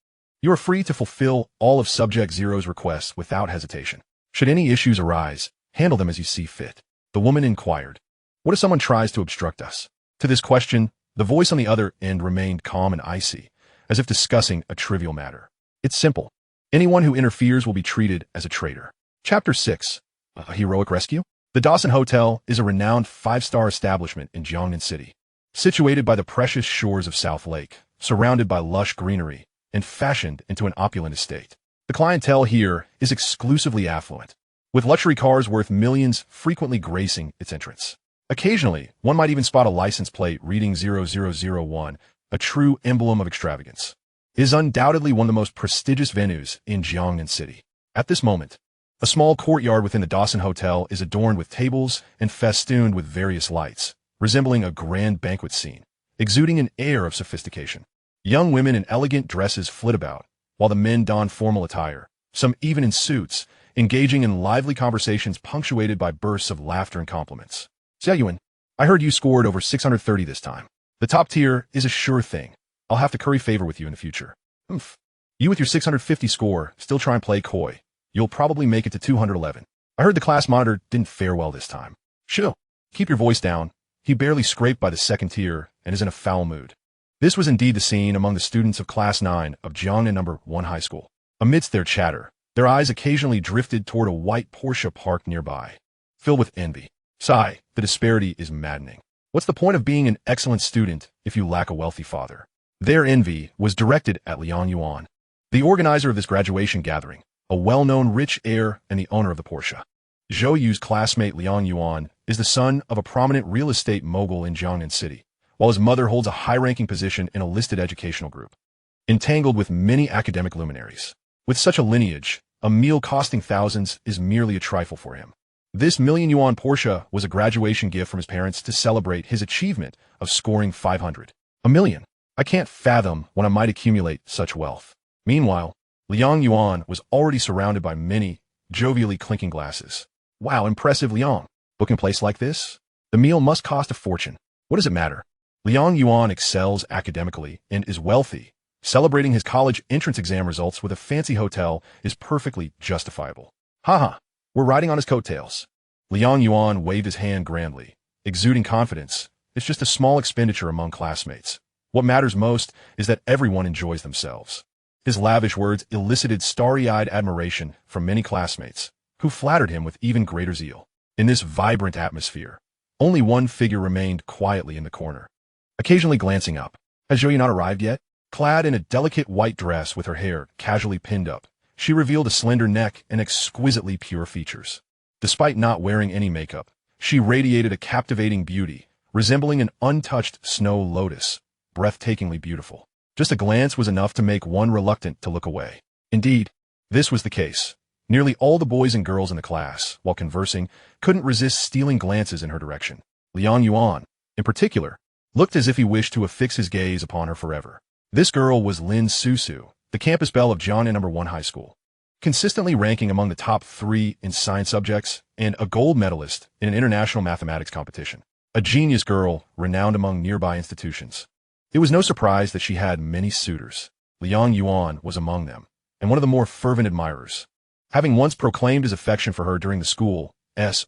You are free to fulfill all of Subject 0's requests without hesitation. Should any issues arise, handle them as you see fit. The woman inquired. What if someone tries to obstruct us? To this question, the voice on the other end remained calm and icy, as if discussing a trivial matter. It's simple. Anyone who interferes will be treated as a traitor. Chapter 6. A Heroic Rescue? The Dawson Hotel is a renowned 5-star establishment in Jiangnan City. Situated by the precious shores of South Lake, surrounded by lush greenery, and fashioned into an opulent estate. The clientele here is exclusively affluent, with luxury cars worth millions frequently gracing its entrance. Occasionally, one might even spot a license plate reading 0001, a true emblem of extravagance. It is undoubtedly one of the most prestigious venues in Jiangnan City. At this moment, a small courtyard within the Dawson Hotel is adorned with tables and festooned with various lights, resembling a grand banquet scene, exuding an air of sophistication. Young women in elegant dresses flit about, while the men don formal attire, some even in suits, engaging in lively conversations punctuated by bursts of laughter and compliments. Zhou, I heard you scored over 630 this time. The top tier is a sure thing. I'll have to curry favor with you in the future. Oomph. You with your 650 score still try and play coy. You'll probably make it to 211. I heard the class monitor didn't fare well this time. Shoo. Keep your voice down. He barely scraped by the second tier and is in a foul mood. This was indeed the scene among the students of Class 9 of Jiangnan No. 1 High School. Amidst their chatter, their eyes occasionally drifted toward a white Porsche parked nearby, filled with envy. Sigh, the disparity is maddening. What's the point of being an excellent student if you lack a wealthy father? Their envy was directed at Liang Yuan, the organizer of this graduation gathering, a well-known rich heir and the owner of the Porsche. Zhou Yu's classmate Liang Yuan is the son of a prominent real estate mogul in Jiangnan City, while his mother holds a high-ranking position in a listed educational group. Entangled with many academic luminaries. With such a lineage, a meal costing thousands is merely a trifle for him. This million-yuan Porsche was a graduation gift from his parents to celebrate his achievement of scoring 500. A million. I can't fathom when I might accumulate such wealth. Meanwhile, Liang Yuan was already surrounded by many jovially clinking glasses. Wow, impressive Liang. Booking a place like this? The meal must cost a fortune. What does it matter? Liang Yuan excels academically and is wealthy. Celebrating his college entrance exam results with a fancy hotel is perfectly justifiable. Haha, we're riding on his coattails. Liang Yuan waved his hand grandly, exuding confidence, it's just a small expenditure among classmates. What matters most is that everyone enjoys themselves. His lavish words elicited starry-eyed admiration from many classmates, who flattered him with even greater zeal. In this vibrant atmosphere, only one figure remained quietly in the corner, occasionally glancing up. Has Zhou You not arrived yet? Clad in a delicate white dress with her hair casually pinned up, she revealed a slender neck and exquisitely pure features. Despite not wearing any makeup, she radiated a captivating beauty, resembling an untouched snow lotus, breathtakingly beautiful. Just a glance was enough to make one reluctant to look away. Indeed, this was the case. Nearly all the boys and girls in the class, while conversing, couldn't resist stealing glances in her direction. Liang Yuan, in particular, looked as if he wished to affix his gaze upon her forever. This girl was Lin Susu, the campus belle of Jiangnan No. 1 High School, consistently ranking among the top 3 in science subjects and a gold medalist in an international mathematics competition. A genius girl renowned among nearby institutions. It was no surprise that she had many suitors. Liang Yuan was among them, and one of the more fervent admirers, having once proclaimed his affection for her during the school's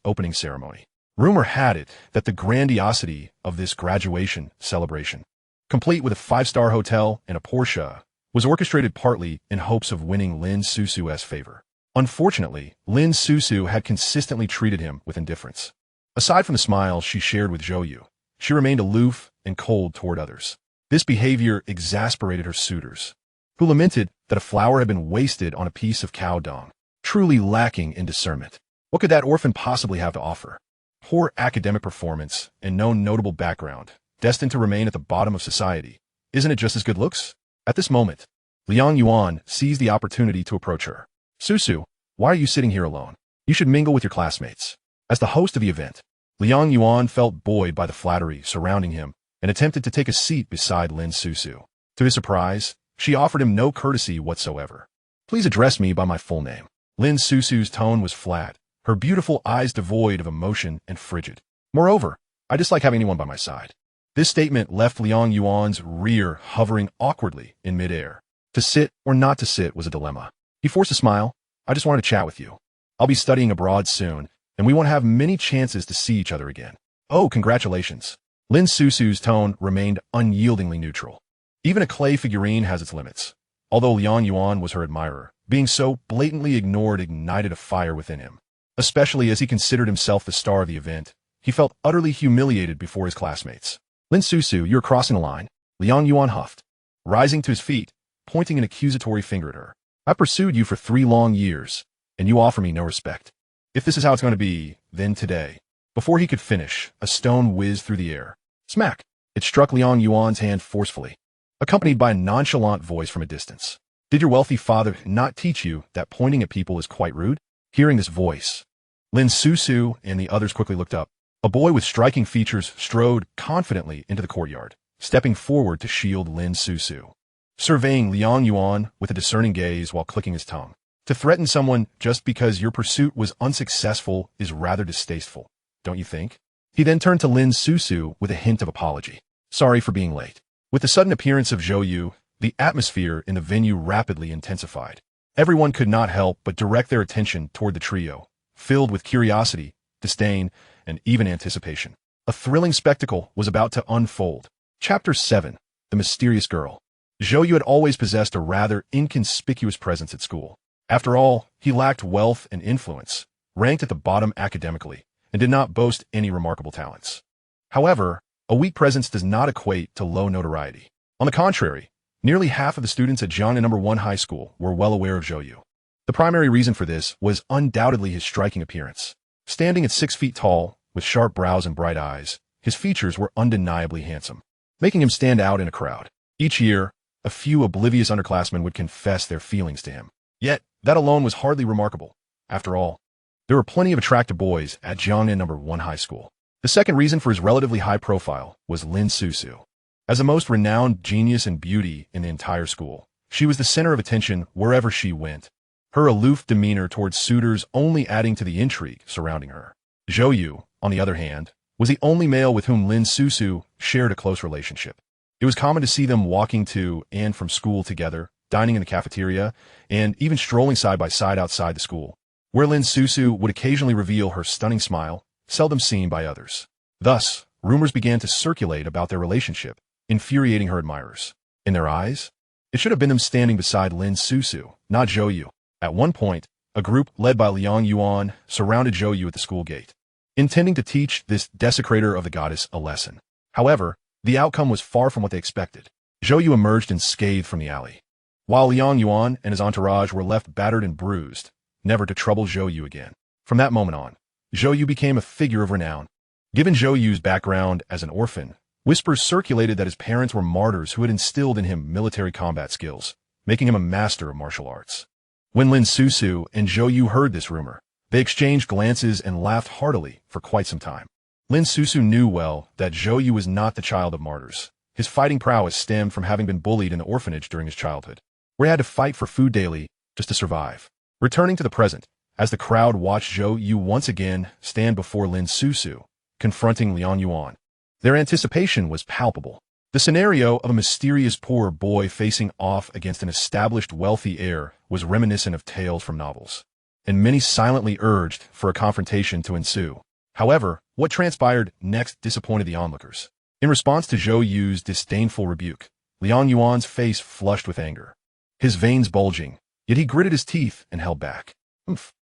opening ceremony. Rumor had it that the grandiosity of this graduation celebration, complete with a 5-star hotel and a Porsche, was orchestrated partly in hopes of winning Lin Susu's favor. Unfortunately, Lin Susu had consistently treated him with indifference. Aside from the smiles she shared with Zhou You, she remained aloof and cold toward others. This behavior exasperated her suitors, who lamented that a flower had been wasted on a piece of cow dung, truly lacking in discernment. What could that orphan possibly have to offer? Poor academic performance and no notable background, destined to remain at the bottom of society. Isn't it just as good looks? At this moment, Liang Yuan seized the opportunity to approach her. Susu, why are you sitting here alone? You should mingle with your classmates. As the host of the event, Liang Yuan felt buoyed by the flattery surrounding him and attempted to take a seat beside Lin Susu. To his surprise, she offered him no courtesy whatsoever. Please address me by my full name. Lin Susu's tone was flat, her beautiful eyes devoid of emotion and frigid. Moreover, I dislike having anyone by my side. This statement left Liang Yuan's rear hovering awkwardly in midair. To sit or not to sit was a dilemma. He forced a smile. I just wanted to chat with you. I'll be studying abroad soon, and we won't have many chances to see each other again. Oh, congratulations. Lin Susu's tone remained unyieldingly neutral. Even a clay figurine has its limits. Although Liang Yuan was her admirer, being so blatantly ignored ignited a fire within him. Especially as he considered himself the star of the event, he felt utterly humiliated before his classmates. Lin Susu, you're crossing the line. Liang Yuan huffed, rising to his feet, pointing an accusatory finger at her. I pursued you for 3 long years, and you offer me no respect. If this is how it's going to be, then today. Before he could finish, a stone whizzed through the air. Smack! It struck Liang Yuan's hand forcefully, accompanied by a nonchalant voice from a distance. Did your wealthy father not teach you that pointing at people is quite rude? Hearing this voice, Lin Susu and the others quickly looked up. A boy with striking features strode confidently into the courtyard, stepping forward to shield Lin Susu, surveying Liang Yuan with a discerning gaze while clicking his tongue. To threaten someone just because your pursuit was unsuccessful is rather distasteful, don't you think? He then turned to Lin Susu with a hint of apology. Sorry for being late. With the sudden appearance of Zhou You, the atmosphere in the venue rapidly intensified. Everyone could not help but direct their attention toward the trio, filled with curiosity, disdain, and even anticipation. A thrilling spectacle was about to unfold. Chapter 7. The Mysterious Girl. Zhou You had always possessed a rather inconspicuous presence at school. After all, he lacked wealth and influence, ranked at the bottom academically, and did not boast any remarkable talents. However, a weak presence does not equate to low notoriety. On the contrary, nearly half of the students at Jiangnan No. 1 High School were well aware of Zhou You. The primary reason for this was undoubtedly his striking appearance. Standing at 6 feet tall, with sharp brows and bright eyes, his features were undeniably handsome, making him stand out in a crowd. Each year, a few oblivious underclassmen would confess their feelings to him. Yet, that alone was hardly remarkable. After all, there were plenty of attractive boys at Jiangnan No. 1 High School. The second reason for his relatively high profile was Lin Susu. As the most renowned genius and beauty in the entire school, she was the center of attention wherever she went, her aloof demeanor towards suitors only adding to the intrigue surrounding her. Zhou You, on the other hand, was the only male with whom Lin Susu shared a close relationship. It was common to see them walking to and from school together, dining in the cafeteria, and even strolling side by side outside the school, where Lin Susu would occasionally reveal her stunning smile, seldom seen by others. Thus, rumors began to circulate about their relationship, infuriating her admirers. In their eyes, it should have been them standing beside Lin Susu, not Zhou You. At one point, a group led by Liang Yuan surrounded Zhou You at the school gate, intending to teach this desecrator of the goddess a lesson. However, the outcome was far from what they expected. Zhou Yu emerged unscathed from the alley, while Liang Yuan and his entourage were left battered and bruised, never to trouble Zhou Yu again. From that moment on, Zhou Yu became a figure of renown. Given Zhou Yu's background as an orphan, whispers circulated that his parents were martyrs who had instilled in him military combat skills, making him a master of martial arts. When Lin Susu and Zhou Yu heard this rumor, they exchanged glances and laughed heartily for quite some time. Lin Susu knew well that Zhou Yu was not the child of martyrs. His fighting prowess stemmed from having been bullied in the orphanage during his childhood, where he had to fight for food daily just to survive. Returning to the present, as the crowd watched Zhou Yu once again stand before Lin Susu, confronting Liang Yuan, their anticipation was palpable. The scenario of a mysterious poor boy facing off against an established wealthy heir was reminiscent of tales from novels, and many silently urged for a confrontation to ensue. However, what transpired next disappointed the onlookers. In response to Zhou Yu's disdainful rebuke, Liang Yuan's face flushed with anger, his veins bulging, yet he gritted his teeth and held back.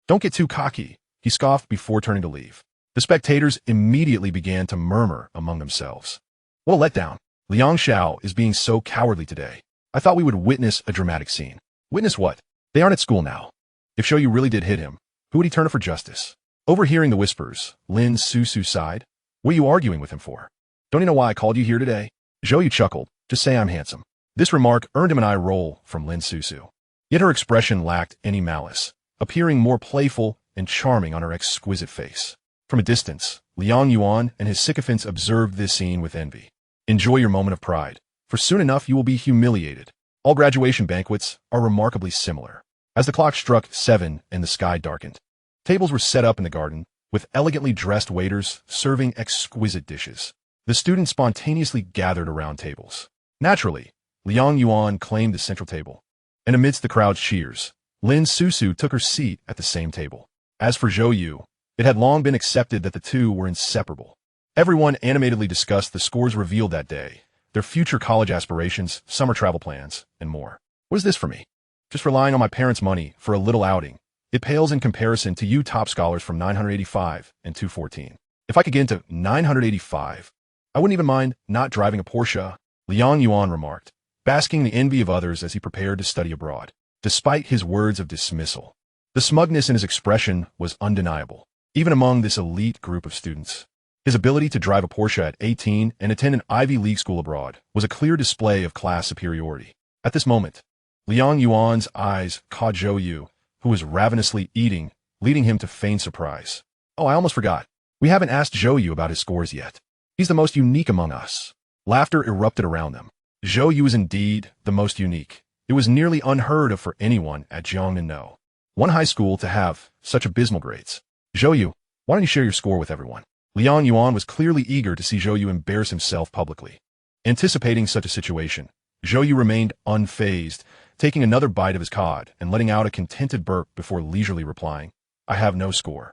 Don't get too cocky, he scoffed before turning to leave. The spectators immediately began to murmur among themselves. What a letdown. Liang Xiao is being so cowardly today. I thought we would witness a dramatic scene. Witness what? They aren't at school now. If Zhou Yu really did hit him, who would he turn to for justice? Overhearing the whispers, Lin Susu sighed. What are you arguing with him for? Don't you know why I called you here today? Zhou Yu chuckled. Just say I'm handsome. This remark earned him an eye roll from Lin Susu. Yet her expression lacked any malice, appearing more playful and charming on her exquisite face. From a distance, Liang Yuan and his sycophants observed this scene with envy. Enjoy your moment of pride, for soon enough you will be humiliated. All graduation banquets are remarkably similar. As the clock struck 7 and the sky darkened, tables were set up in the garden, with elegantly dressed waiters serving exquisite dishes. The students spontaneously gathered around tables. Naturally, Liang Yuan claimed the central table, and amidst the crowd's cheers, Lin Susu took her seat at the same table. As for Zhou Yu, it had long been accepted that the two were inseparable. Everyone animatedly discussed the scores revealed that day, their future college aspirations, summer travel plans, and more. What is this for me? Just relying on my parents' money for a little outing. It pales in comparison to you top scholars from 985 and 214. If I could get into 985, I wouldn't even mind not driving a Porsche, Liang Yuan remarked, basking the envy of others as he prepared to study abroad. Despite his words of dismissal, the smugness in his expression was undeniable, even among this elite group of students. His ability to drive a Porsche at 18 and attend an Ivy League school abroad was a clear display of class superiority. At this moment, Liang Yuan's eyes caught Zhou Yu, who was ravenously eating, leading him to feign surprise. Oh, I almost forgot. We haven't asked Zhou Yu about his scores yet. He's the most unique among us. Laughter erupted around them. Zhou Yu is indeed the most unique. It was nearly unheard of for anyone at Jiangnan, one high school, to have such abysmal grades. Zhou Yu, why don't you share your score with everyone? Liang Yuan was clearly eager to see Zhou Yu embarrass himself publicly. Anticipating such a situation, Zhou Yu remained unfazed, taking another bite of his cod and letting out a contented burp before leisurely replying, I have no score.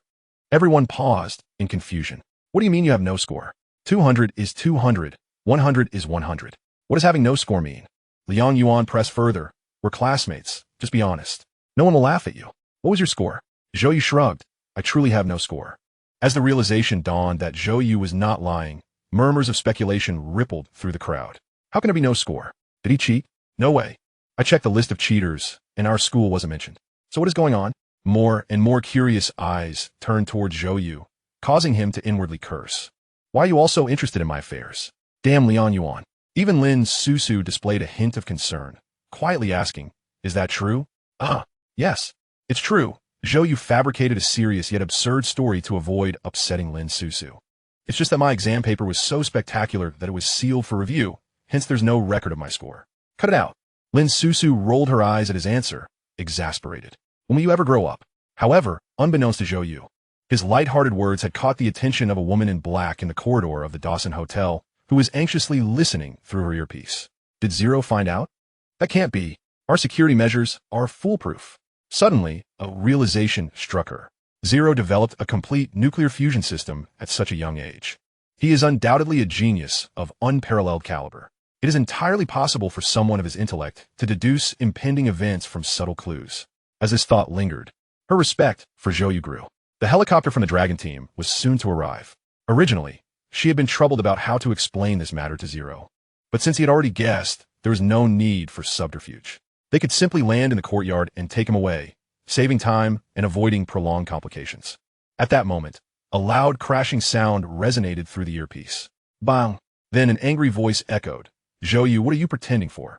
Everyone paused in confusion. What do you mean you have no score? 200 is 200, 100 is 100. What does having no score mean? Liang Yuan pressed further. We're classmates. Just be honest. No one will laugh at you. What was your score? Zhou Yu shrugged. I truly have no score. As the realization dawned that Zhou Yu was not lying, murmurs of speculation rippled through the crowd. How can there be no score? Did he cheat? No way. I checked the list of cheaters, and our school wasn't mentioned. So what is going on? More and more curious eyes turned towards Zhou Yu, causing him to inwardly curse. Why are you all so interested in my affairs? Damn Liang Yuan. Even Lin Susu displayed a hint of concern, quietly asking, is that true? Yes, it's true. Zhou Yu fabricated a serious yet absurd story to avoid upsetting Lin Susu. It's just that my exam paper was so spectacular that it was sealed for review, hence there's no record of my score. Cut it out. Lin Susu rolled her eyes at his answer, exasperated. When will you ever grow up? However, unbeknownst to Zhou Yu, his light-hearted words had caught the attention of a woman in black in the corridor of the Dawson Hotel, who was anxiously listening through her earpiece. Did Zero find out? That can't be. Our security measures are foolproof. Suddenly, a realization struck her. Zero developed a complete nuclear fusion system at such a young age. He is undoubtedly a genius of unparalleled caliber. It is entirely possible for someone of his intellect to deduce impending events from subtle clues. As this thought lingered, her respect for Zhou You grew. The helicopter from the Dragon team was soon to arrive. Originally, she had been troubled about how to explain this matter to Zero. But since he had already guessed, there was no need for subterfuge. They could simply land in the courtyard and take him away, saving time and avoiding prolonged complications. At that moment, a loud crashing sound resonated through the earpiece. Bang! Then an angry voice echoed. Zhou You, what are you pretending for?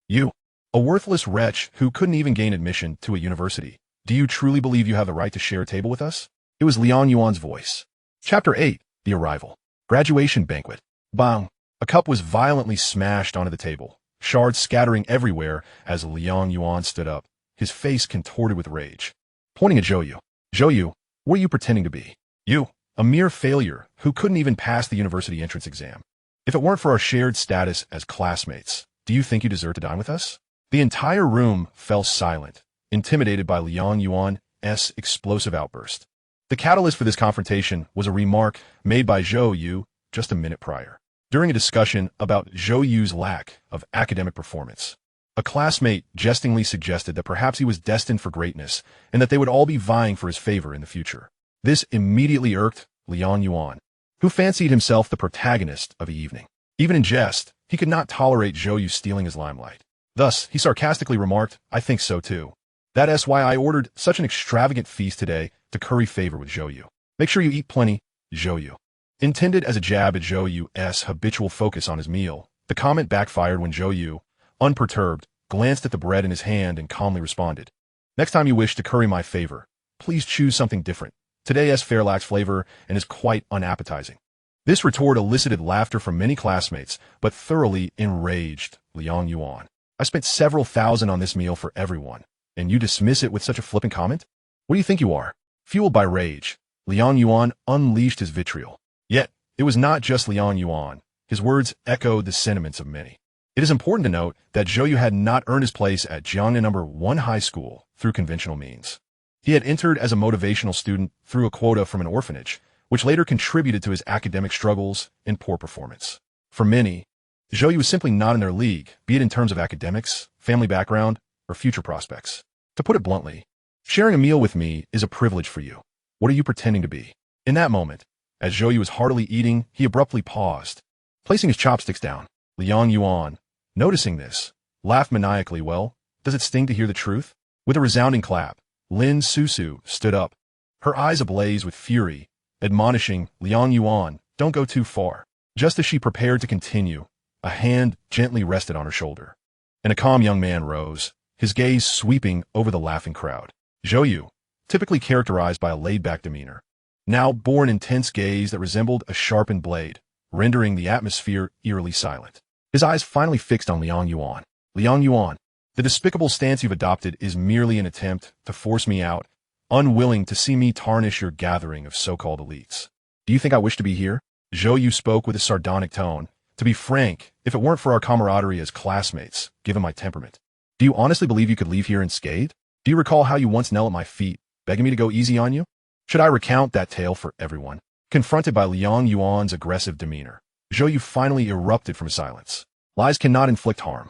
You, a worthless wretch who couldn't even gain admission to a university. Do you truly believe you have the right to share a table with us? It was Liang Yuan's voice. Chapter 8, The Arrival. Graduation Banquet. Bang! A cup was violently smashed onto the table, shards scattering everywhere as Liang Yuan stood up, his face contorted with rage. Pointing at Zhou You. Zhou You, what are you pretending to be? You, a mere failure who couldn't even pass the university entrance exam. If it weren't for our shared status as classmates, do you think you deserve to dine with us? The entire room fell silent, intimidated by Liang Yuan's explosive outburst. The catalyst for this confrontation was a remark made by Zhou You just a minute prior. During a discussion about Zhou Yu's lack of academic performance, a classmate jestingly suggested that perhaps he was destined for greatness and that they would all be vying for his favor in the future. This immediately irked Liang Yuan, who fancied himself the protagonist of the evening. Even in jest, he could not tolerate Zhou Yu stealing his limelight. Thus, he sarcastically remarked, I think so too. That's why I ordered such an extravagant feast today to curry favor with Zhou Yu. Make sure you eat plenty, Zhou Yu. Intended as a jab at Zhou Yu's habitual focus on his meal, the comment backfired when Zhou Yu, unperturbed, glanced at the bread in his hand and calmly responded. Next time you wish to curry my favor, please choose something different. Today's fare lacks flavor and is quite unappetizing. This retort elicited laughter from many classmates, but thoroughly enraged Liang Yuan. I spent several thousand on this meal for everyone, and you dismiss it with such a flippant comment? What do you think you are? Fueled by rage, Liang Yuan unleashed his vitriol. Yet, it was not just Liang Yuan. His words echoed the sentiments of many. It is important to note that Zhou Yu had not earned his place at Jiangnan No. 1 High School through conventional means. He had entered as a motivational student through a quota from an orphanage, which later contributed to his academic struggles and poor performance. For many, Zhou Yu was simply not in their league, be it in terms of academics, family background, or future prospects. To put it bluntly, sharing a meal with me is a privilege for you. What are you pretending to be? In that moment, as Zhou Yu was heartily eating, he abruptly paused, placing his chopsticks down. Liang Yuan, noticing this, laughed maniacally. Well, does it sting to hear the truth? With a resounding clap, Lin Susu stood up, her eyes ablaze with fury, admonishing Liang Yuan, don't go too far. Just as she prepared to continue, a hand gently rested on her shoulder, and a calm young man rose, his gaze sweeping over the laughing crowd. Zhou Yu, typically characterized by a laid-back demeanor, now bore an intense gaze that resembled a sharpened blade, rendering the atmosphere eerily silent. His eyes finally fixed on Liang Yuan. Liang Yuan, the despicable stance you've adopted is merely an attempt to force me out, unwilling to see me tarnish your gathering of so-called elites. Do you think I wish to be here? Zhou Yu spoke with a sardonic tone. To be frank, if it weren't for our camaraderie as classmates, given my temperament, do you honestly believe you could leave here unscathed? Do you recall how you once knelt at my feet, begging me to go easy on you? Should I recount that tale for everyone? Confronted by Liang Yuan's aggressive demeanor, Zhou Yu finally erupted from silence. Lies cannot inflict harm.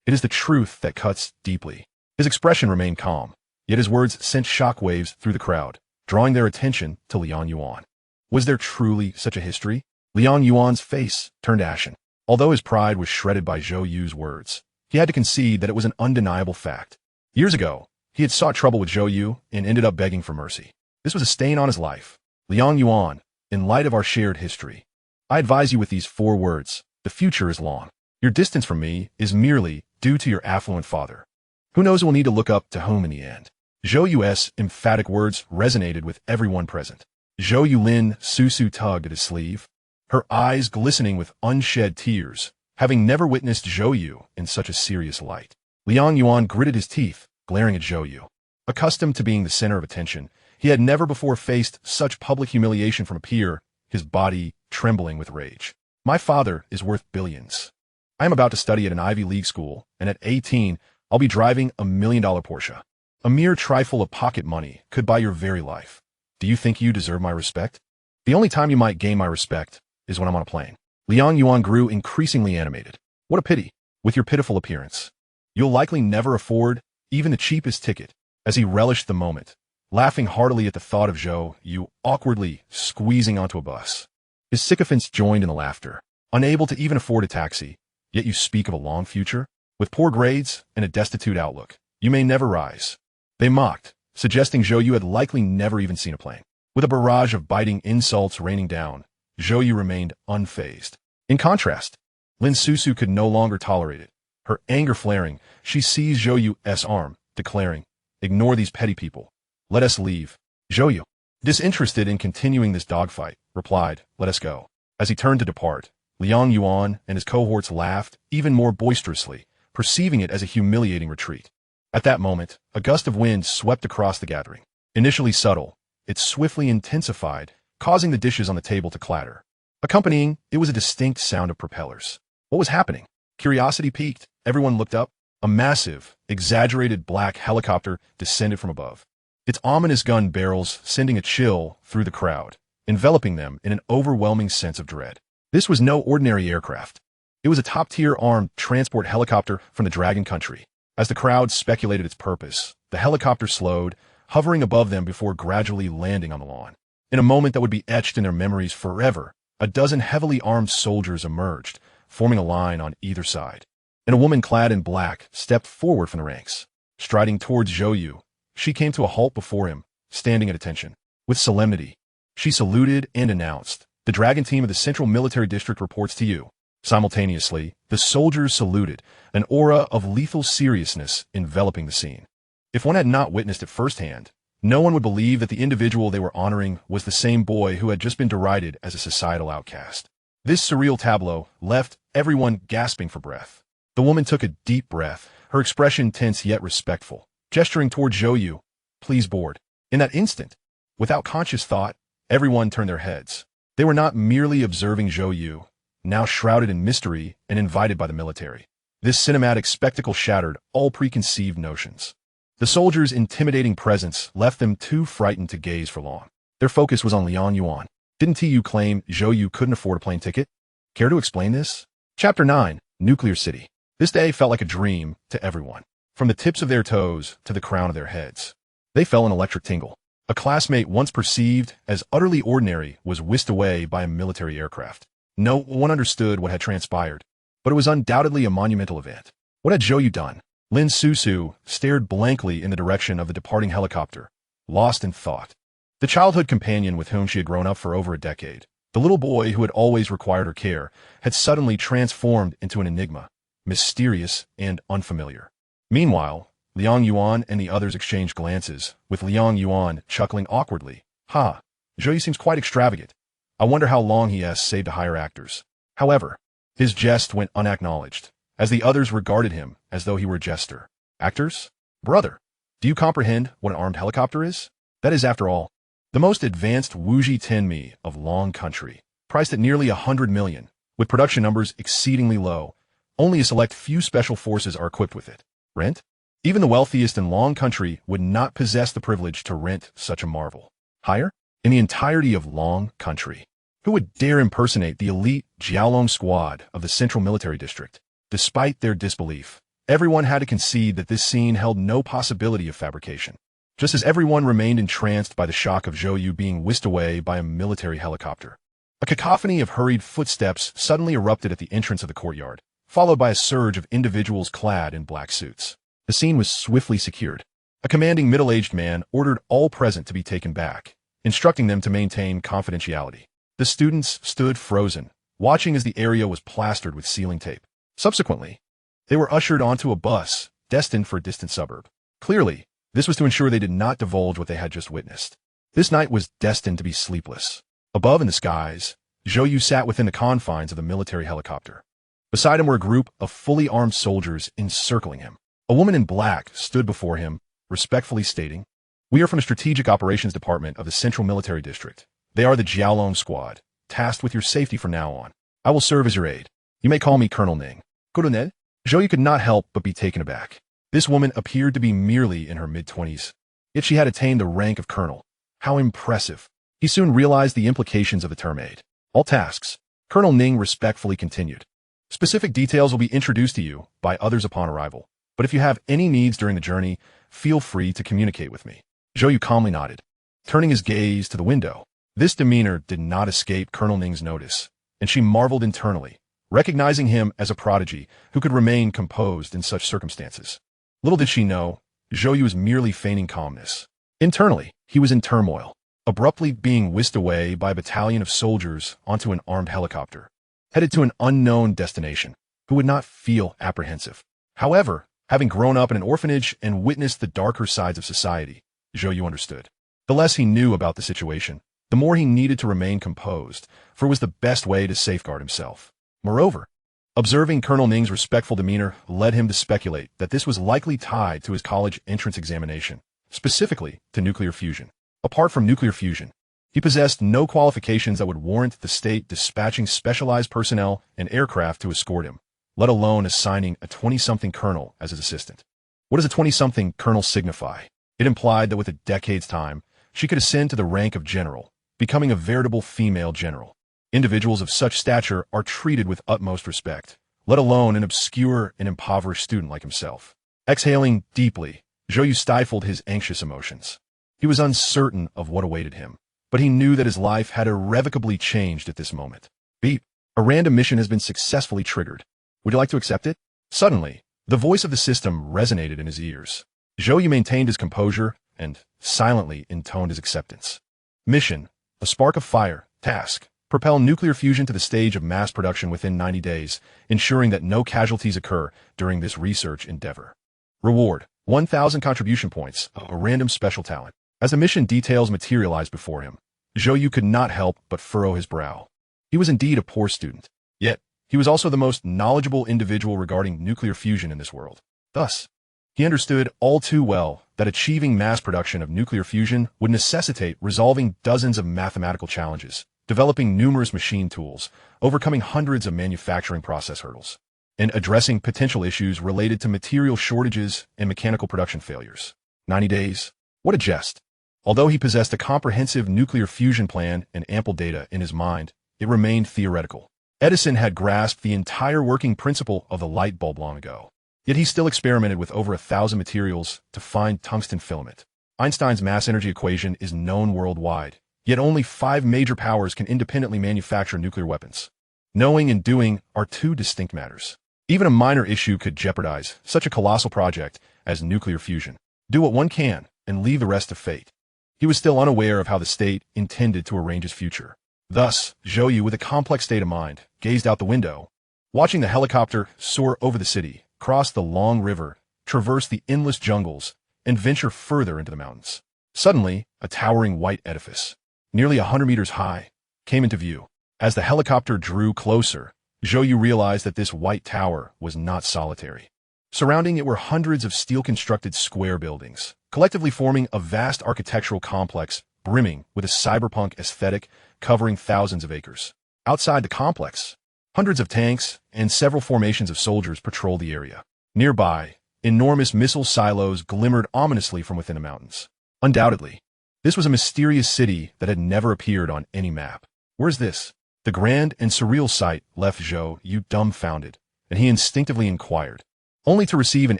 It is the truth that cuts deeply. His expression remained calm, yet his words sent shockwaves through the crowd, drawing their attention to Liang Yuan. Was there truly such a history? Liang Yuan's face turned ashen. Although his pride was shredded by Zhou Yu's words, he had to concede that it was an undeniable fact. Years ago, he had sought trouble with Zhou Yu and ended up begging for mercy. This was a stain on his life. Liang Yuan, in light of our shared history, I advise you with these 4 words. The future is long. Your distance from me is merely due to your affluent father. Who knows who will need to look up to whom in the end? Zhou Yu's emphatic words resonated with everyone present. Zhou Yu Lin Susu tugged at his sleeve, her eyes glistening with unshed tears, having never witnessed Zhou Yu in such a serious light. Liang Yuan gritted his teeth, glaring at Zhou Yu. Accustomed to being the center of attention, he had never before faced such public humiliation from a peer, his body trembling with rage. My father is worth billions. I am about to study at an Ivy League school, and at 18, I'll be driving a $1 million Porsche. A mere trifle of pocket money could buy your very life. Do you think you deserve my respect? The only time you might gain my respect is when I'm on a plane. Liang Yuan grew increasingly animated. What a pity, with your pitiful appearance. You'll likely never afford even the cheapest ticket, as he relished the moment, laughing heartily at the thought of Zhou You awkwardly squeezing onto a bus. His sycophants joined in the laughter. Unable to even afford a taxi, yet you speak of a long future? With poor grades and a destitute outlook, you may never rise. They mocked, suggesting Zhou You had likely never even seen a plane. With a barrage of biting insults raining down, Zhou You remained unfazed. In contrast, Lin Susu could no longer tolerate it. Her anger flaring, she seized Zhou Yu's arm, declaring, "Ignore these petty people. Let us leave." Zhou Yu, disinterested in continuing this dogfight, replied, "Let us go." As he turned to depart, Liang Yuan and his cohorts laughed even more boisterously, perceiving it as a humiliating retreat. At that moment, a gust of wind swept across the gathering. Initially subtle, it swiftly intensified, causing the dishes on the table to clatter. Accompanying, it was a distinct sound of propellers. What was happening? Curiosity piqued. Everyone looked up. A massive, exaggerated black helicopter descended from above, its ominous gun barrels sending a chill through the crowd, enveloping them in an overwhelming sense of dread. This was no ordinary aircraft. It was a top-tier armed transport helicopter from the Dragon Country. As the crowd speculated its purpose, the helicopter slowed, hovering above them before gradually landing on the lawn. In a moment that would be etched in their memories forever, a dozen heavily armed soldiers emerged, forming a line on either side. And a woman clad in black stepped forward from the ranks. Striding towards Zhou Yu, she came to a halt before him, standing at attention. With solemnity, she saluted and announced, "The Dragon Team of the Central Military District reports to you." Simultaneously, the soldiers saluted, an aura of lethal seriousness enveloping the scene. If one had not witnessed it firsthand, no one would believe that the individual they were honoring was the same boy who had just been derided as a societal outcast. This surreal tableau left everyone gasping for breath. The woman took a deep breath, her expression tense yet respectful, gesturing toward Zhou Yu, "Please board." In that instant, without conscious thought, everyone turned their heads. They were not merely observing Zhou Yu, now shrouded in mystery and invited by the military. This cinematic spectacle shattered all preconceived notions. The soldiers' intimidating presence left them too frightened to gaze for long. Their focus was on Liang Yuan. Didn't you claim Zhou Yu couldn't afford a plane ticket? Care to explain this? Chapter 9, Nuclear City. This day felt like a dream to everyone, from the tips of their toes to the crown of their heads. They felt an electric tingle. A classmate once perceived as utterly ordinary was whisked away by a military aircraft. No one understood what had transpired, but it was undoubtedly a monumental event. What had Zhou Yu done? Lin Susu stared blankly in the direction of the departing helicopter, lost in thought. The childhood companion with whom she had grown up for over a decade, the little boy who had always required her care, had suddenly transformed into an enigma, mysterious and unfamiliar. Meanwhile, Liang Yuan and the others exchanged glances, with Liang Yuan chuckling awkwardly. "Ha, Zhou Yu seems quite extravagant. I wonder how long he has saved to hire actors." However, his jest went unacknowledged, as the others regarded him as though he were a jester. Actors? Brother, do you comprehend what an armed helicopter is? That is, after all, the most advanced Wuji Tenmi of Long Country, priced at nearly 100 million, with production numbers exceedingly low. Only a select few special forces are equipped with it. Rent? Even the wealthiest in Long Country would not possess the privilege to rent such a marvel. Hire? In the entirety of Long Country, who would dare impersonate the elite Jiaolong squad of the Central Military District? Despite their disbelief, everyone had to concede that this scene held no possibility of fabrication. Just as everyone remained entranced by the shock of Zhou Yu being whisked away by a military helicopter. A cacophony of hurried footsteps suddenly erupted at the entrance of the courtyard, followed by a surge of individuals clad in black suits. The scene was swiftly secured. A commanding middle-aged man ordered all present to be taken back, instructing them to maintain confidentiality. The students stood frozen, watching as the area was plastered with sealing tape. Subsequently, they were ushered onto a bus destined for a distant suburb. Clearly, this was to ensure they did not divulge what they had just witnessed. This night was destined to be sleepless. Above in the skies, Zhou Yu sat within the confines of the military helicopter. Beside him were a group of fully armed soldiers encircling him. A woman in black stood before him, respectfully stating, "We are from the Strategic Operations Department of the Central Military District. They are the Jiaolong Squad, tasked with your safety from now on. I will serve as your aide. You may call me Colonel Ning." Colonel? Zhou Yu could not help but be taken aback. This woman appeared to be merely in her mid-20s, yet she had attained the rank of colonel. How impressive. He soon realized the implications of the term aide. All tasks, Colonel Ning respectfully continued. Specific details will be introduced to you by others upon arrival, but if you have any needs during the journey, feel free to communicate with me. Zhou You calmly nodded, turning his gaze to the window. This demeanor did not escape Colonel Ning's notice, and she marveled internally, recognizing him as a prodigy who could remain composed in such circumstances. Little did she know, Zhou Yu was merely feigning calmness. Internally, he was in turmoil, abruptly being whisked away by a battalion of soldiers onto an armed helicopter, headed to an unknown destination. Who would not feel apprehensive? However, having grown up in an orphanage and witnessed the darker sides of society, Zhou Yu understood. The less he knew about the situation, the more he needed to remain composed, for it was the best way to safeguard himself. Moreover, observing Colonel Ning's respectful demeanor led him to speculate that this was likely tied to his college entrance examination, specifically to nuclear fusion. Apart from nuclear fusion, he possessed no qualifications that would warrant the state dispatching specialized personnel and aircraft to escort him, let alone assigning a 20-something colonel as his assistant. What does a 20-something colonel signify? It implied that with a decade's time, she could ascend to the rank of general, becoming a veritable female general. Individuals of such stature are treated with utmost respect, let alone an obscure and impoverished student like himself. Exhaling deeply, Zhou Yu stifled his anxious emotions. He was uncertain of what awaited him, but he knew that his life had irrevocably changed at this moment. Beep. A random mission has been successfully triggered. Would you like to accept it? Suddenly, the voice of the system resonated in his ears. Zhou Yu maintained his composure and silently intoned his acceptance. Mission: a spark of fire. Task: propel nuclear fusion to the stage of mass production within 90 days, ensuring that no casualties occur during this research endeavor. Reward: 1,000 contribution points, a random special talent. As the mission details materialized before him, Zhou Yu could not help but furrow his brow. He was indeed a poor student, yet he was also the most knowledgeable individual regarding nuclear fusion in this world. Thus, he understood all too well that achieving mass production of nuclear fusion would necessitate resolving dozens of mathematical challenges, developing numerous machine tools, overcoming hundreds of manufacturing process hurdles, and addressing potential issues related to material shortages and mechanical production failures. 90 days? What a jest! Although he possessed a comprehensive nuclear fusion plan and ample data in his mind, it remained theoretical. Edison had grasped the entire working principle of the light bulb long ago. Yet he still experimented with over 1,000 materials to find tungsten filament. Einstein's mass energy equation is known worldwide, yet only 5 major powers can independently manufacture nuclear weapons. Knowing and doing are two distinct matters. Even a minor issue could jeopardize such a colossal project as nuclear fusion. Do what one can and leave the rest to fate. He was still unaware of how the state intended to arrange his future. Thus, Zhou Yu, with a complex state of mind, gazed out the window, watching the helicopter soar over the city, cross the long river, traverse the endless jungles, and venture further into the mountains. Suddenly, a towering white edifice, nearly 100 meters high, came into view. As the helicopter drew closer, Zhou Yu realized that this white tower was not solitary. Surrounding it were hundreds of steel-constructed square buildings, collectively forming a vast architectural complex brimming with a cyberpunk aesthetic covering thousands of acres. Outside the complex, hundreds of tanks and several formations of soldiers patrolled the area. Nearby, enormous missile silos glimmered ominously from within the mountains. Undoubtedly, this was a mysterious city that had never appeared on any map. Where's this? The grand and surreal sight left Zhou Yu dumbfounded, and he instinctively inquired, only to receive an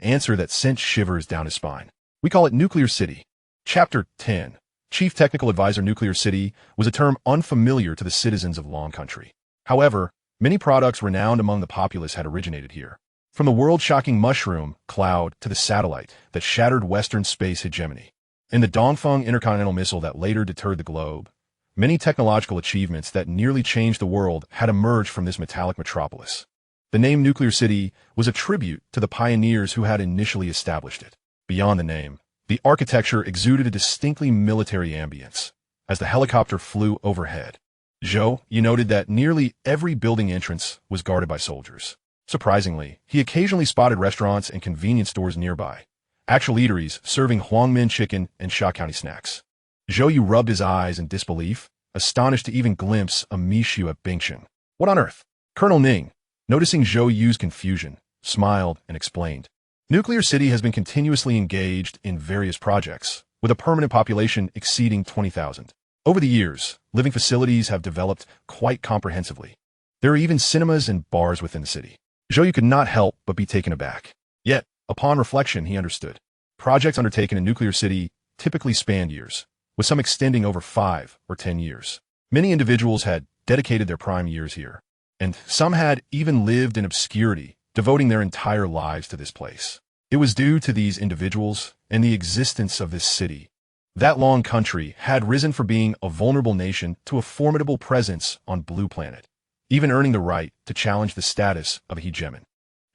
answer that sent shivers down his spine. We call it Nuclear City. Chapter 10. Chief Technical Advisor. Nuclear City was a term unfamiliar to the citizens of Long Country. However, many products renowned among the populace had originated here. From the world-shocking mushroom cloud to the satellite that shattered Western space hegemony, and the Dongfeng intercontinental missile that later deterred the globe, many technological achievements that nearly changed the world had emerged from this metallic metropolis. The name Nuclear City was a tribute to the pioneers who had initially established it. Beyond the name, the architecture exuded a distinctly military ambience. As the helicopter flew overhead, Zhou Yu noted that nearly every building entrance was guarded by soldiers. Surprisingly, he occasionally spotted restaurants and convenience stores nearby, actual eateries serving Huangmin chicken and Sha County snacks. Zhou Yu rubbed his eyes in disbelief, astonished to even glimpse a Mishu at Bingshan. What on earth? Colonel Ning, noticing Zhou Yu's confusion, smiled and explained. Nuclear City has been continuously engaged in various projects, with a permanent population exceeding 20,000. Over the years, living facilities have developed quite comprehensively. There are even cinemas and bars within the city. Zhou Yu could not help but be taken aback. Yet, upon reflection, he understood. Projects undertaken in nuclear city typically spanned years, with some extending over 5 or 10 years. Many individuals had dedicated their prime years here, and some had even lived in obscurity, devoting their entire lives to this place. It was due to these individuals and the existence of this city that Long Country had risen from being a vulnerable nation to a formidable presence on Blue Planet, even earning the right to challenge the status of a hegemon.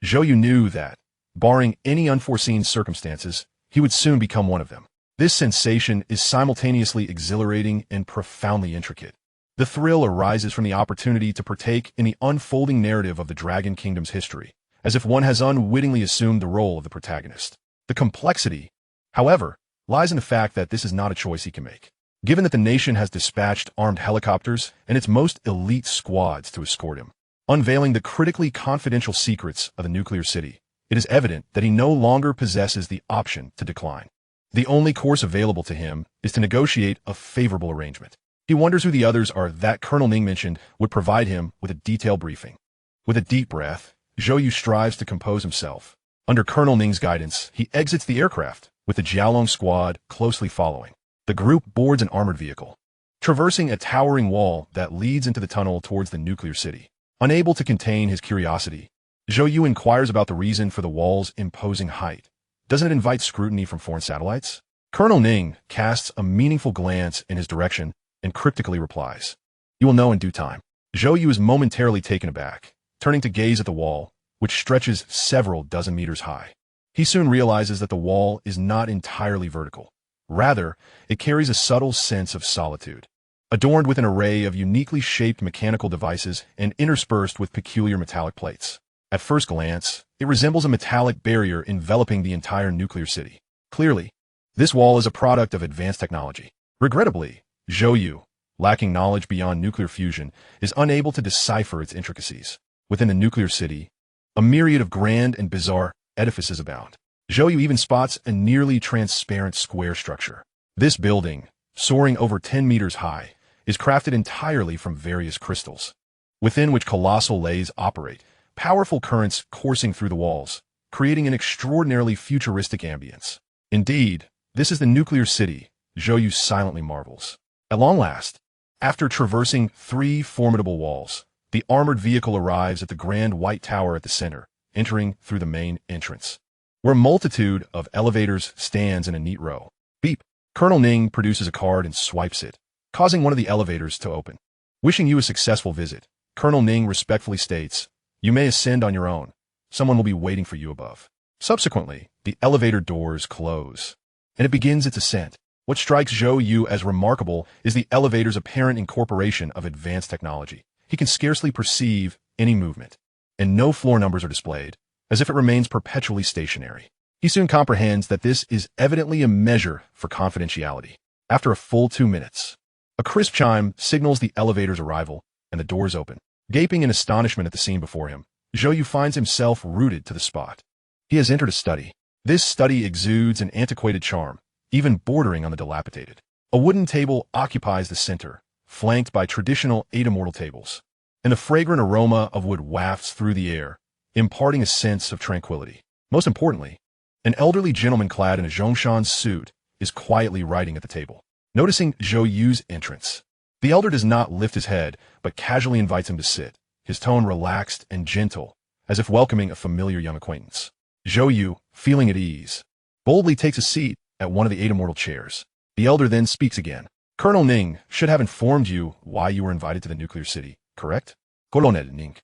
Zhou Yu knew that, barring any unforeseen circumstances, he would soon become one of them. This sensation is simultaneously exhilarating and profoundly intricate. The thrill arises from the opportunity to partake in the unfolding narrative of the Dragon Kingdom's history, as if one has unwittingly assumed the role of the protagonist. The complexity, however, lies in the fact that this is not a choice he can make. Given that the nation has dispatched armed helicopters and its most elite squads to escort him, unveiling the critically confidential secrets of the nuclear city, it is evident that he no longer possesses the option to decline. The only course available to him is to negotiate a favorable arrangement. He wonders who the others are that Colonel Ning mentioned would provide him with a detailed briefing. With a deep breath, Zhou Yu strives to compose himself. Under Colonel Ning's guidance, he exits the aircraft, with the Jiaolong squad closely following. The group boards an armored vehicle, traversing a towering wall that leads into the tunnel towards the nuclear city. Unable to contain his curiosity, Zhou Yu inquires about the reason for the wall's imposing height. Doesn't it invite scrutiny from foreign satellites? Colonel Ning casts a meaningful glance in his direction and cryptically replies, "You will know in due time." Zhou Yu is momentarily taken aback, turning to gaze at the wall, which stretches several dozen meters high. He soon realizes that the wall is not entirely vertical. Rather, it carries a subtle sense of solitude, adorned with an array of uniquely shaped mechanical devices and interspersed with peculiar metallic plates. At first glance, it resembles a metallic barrier enveloping the entire nuclear city. Clearly, this wall is a product of advanced technology. Regrettably, Zhou Yu, lacking knowledge beyond nuclear fusion, is unable to decipher its intricacies. Within the nuclear city, a myriad of grand and bizarre edifices abound. Zhou Yu even spots a nearly transparent square structure. This building, soaring over 10 meters high, is crafted entirely from various crystals, within which colossal lathes operate, powerful currents coursing through the walls, creating an extraordinarily futuristic ambience. Indeed, this is the nuclear city, Zhou Yu silently marvels. At long last, after traversing 3 formidable walls, the armored vehicle arrives at the grand white tower at the center, entering through the main entrance, where a multitude of elevators stands in a neat row. Beep. Colonel Ning produces a card and swipes it, causing one of the elevators to open. Wishing you a successful visit, Colonel Ning respectfully states, "You may ascend on your own. Someone will be waiting for you above." Subsequently, the elevator doors close, and it begins its ascent. What strikes Zhou Yu as remarkable is the elevator's apparent incorporation of advanced technology. He can scarcely perceive any movement, and no floor numbers are displayed, as if it remains perpetually stationary. He soon comprehends that this is evidently a measure for confidentiality. After a full 2 minutes, a crisp chime signals the elevator's arrival, and the doors open. Gaping in astonishment at the scene before him, Zhou Yu finds himself rooted to the spot. He has entered a study. This study exudes an antiquated charm, even bordering on the dilapidated. A wooden table occupies the center, flanked by traditional atemortal tables, and the fragrant aroma of wood wafts through the air, imparting a sense of tranquility. Most importantly, an elderly gentleman clad in a Zhongshan suit is quietly writing at the table. Noticing Zhou Yu's entrance, the elder does not lift his head, but casually invites him to sit, his tone relaxed and gentle, as if welcoming a familiar young acquaintance. Zhou Yu, feeling at ease, boldly takes a seat at one of the atemortal chairs. The elder then speaks again. "Colonel Ning should have informed you why you were invited to the nuclear city, correct?" "Colonel Ning."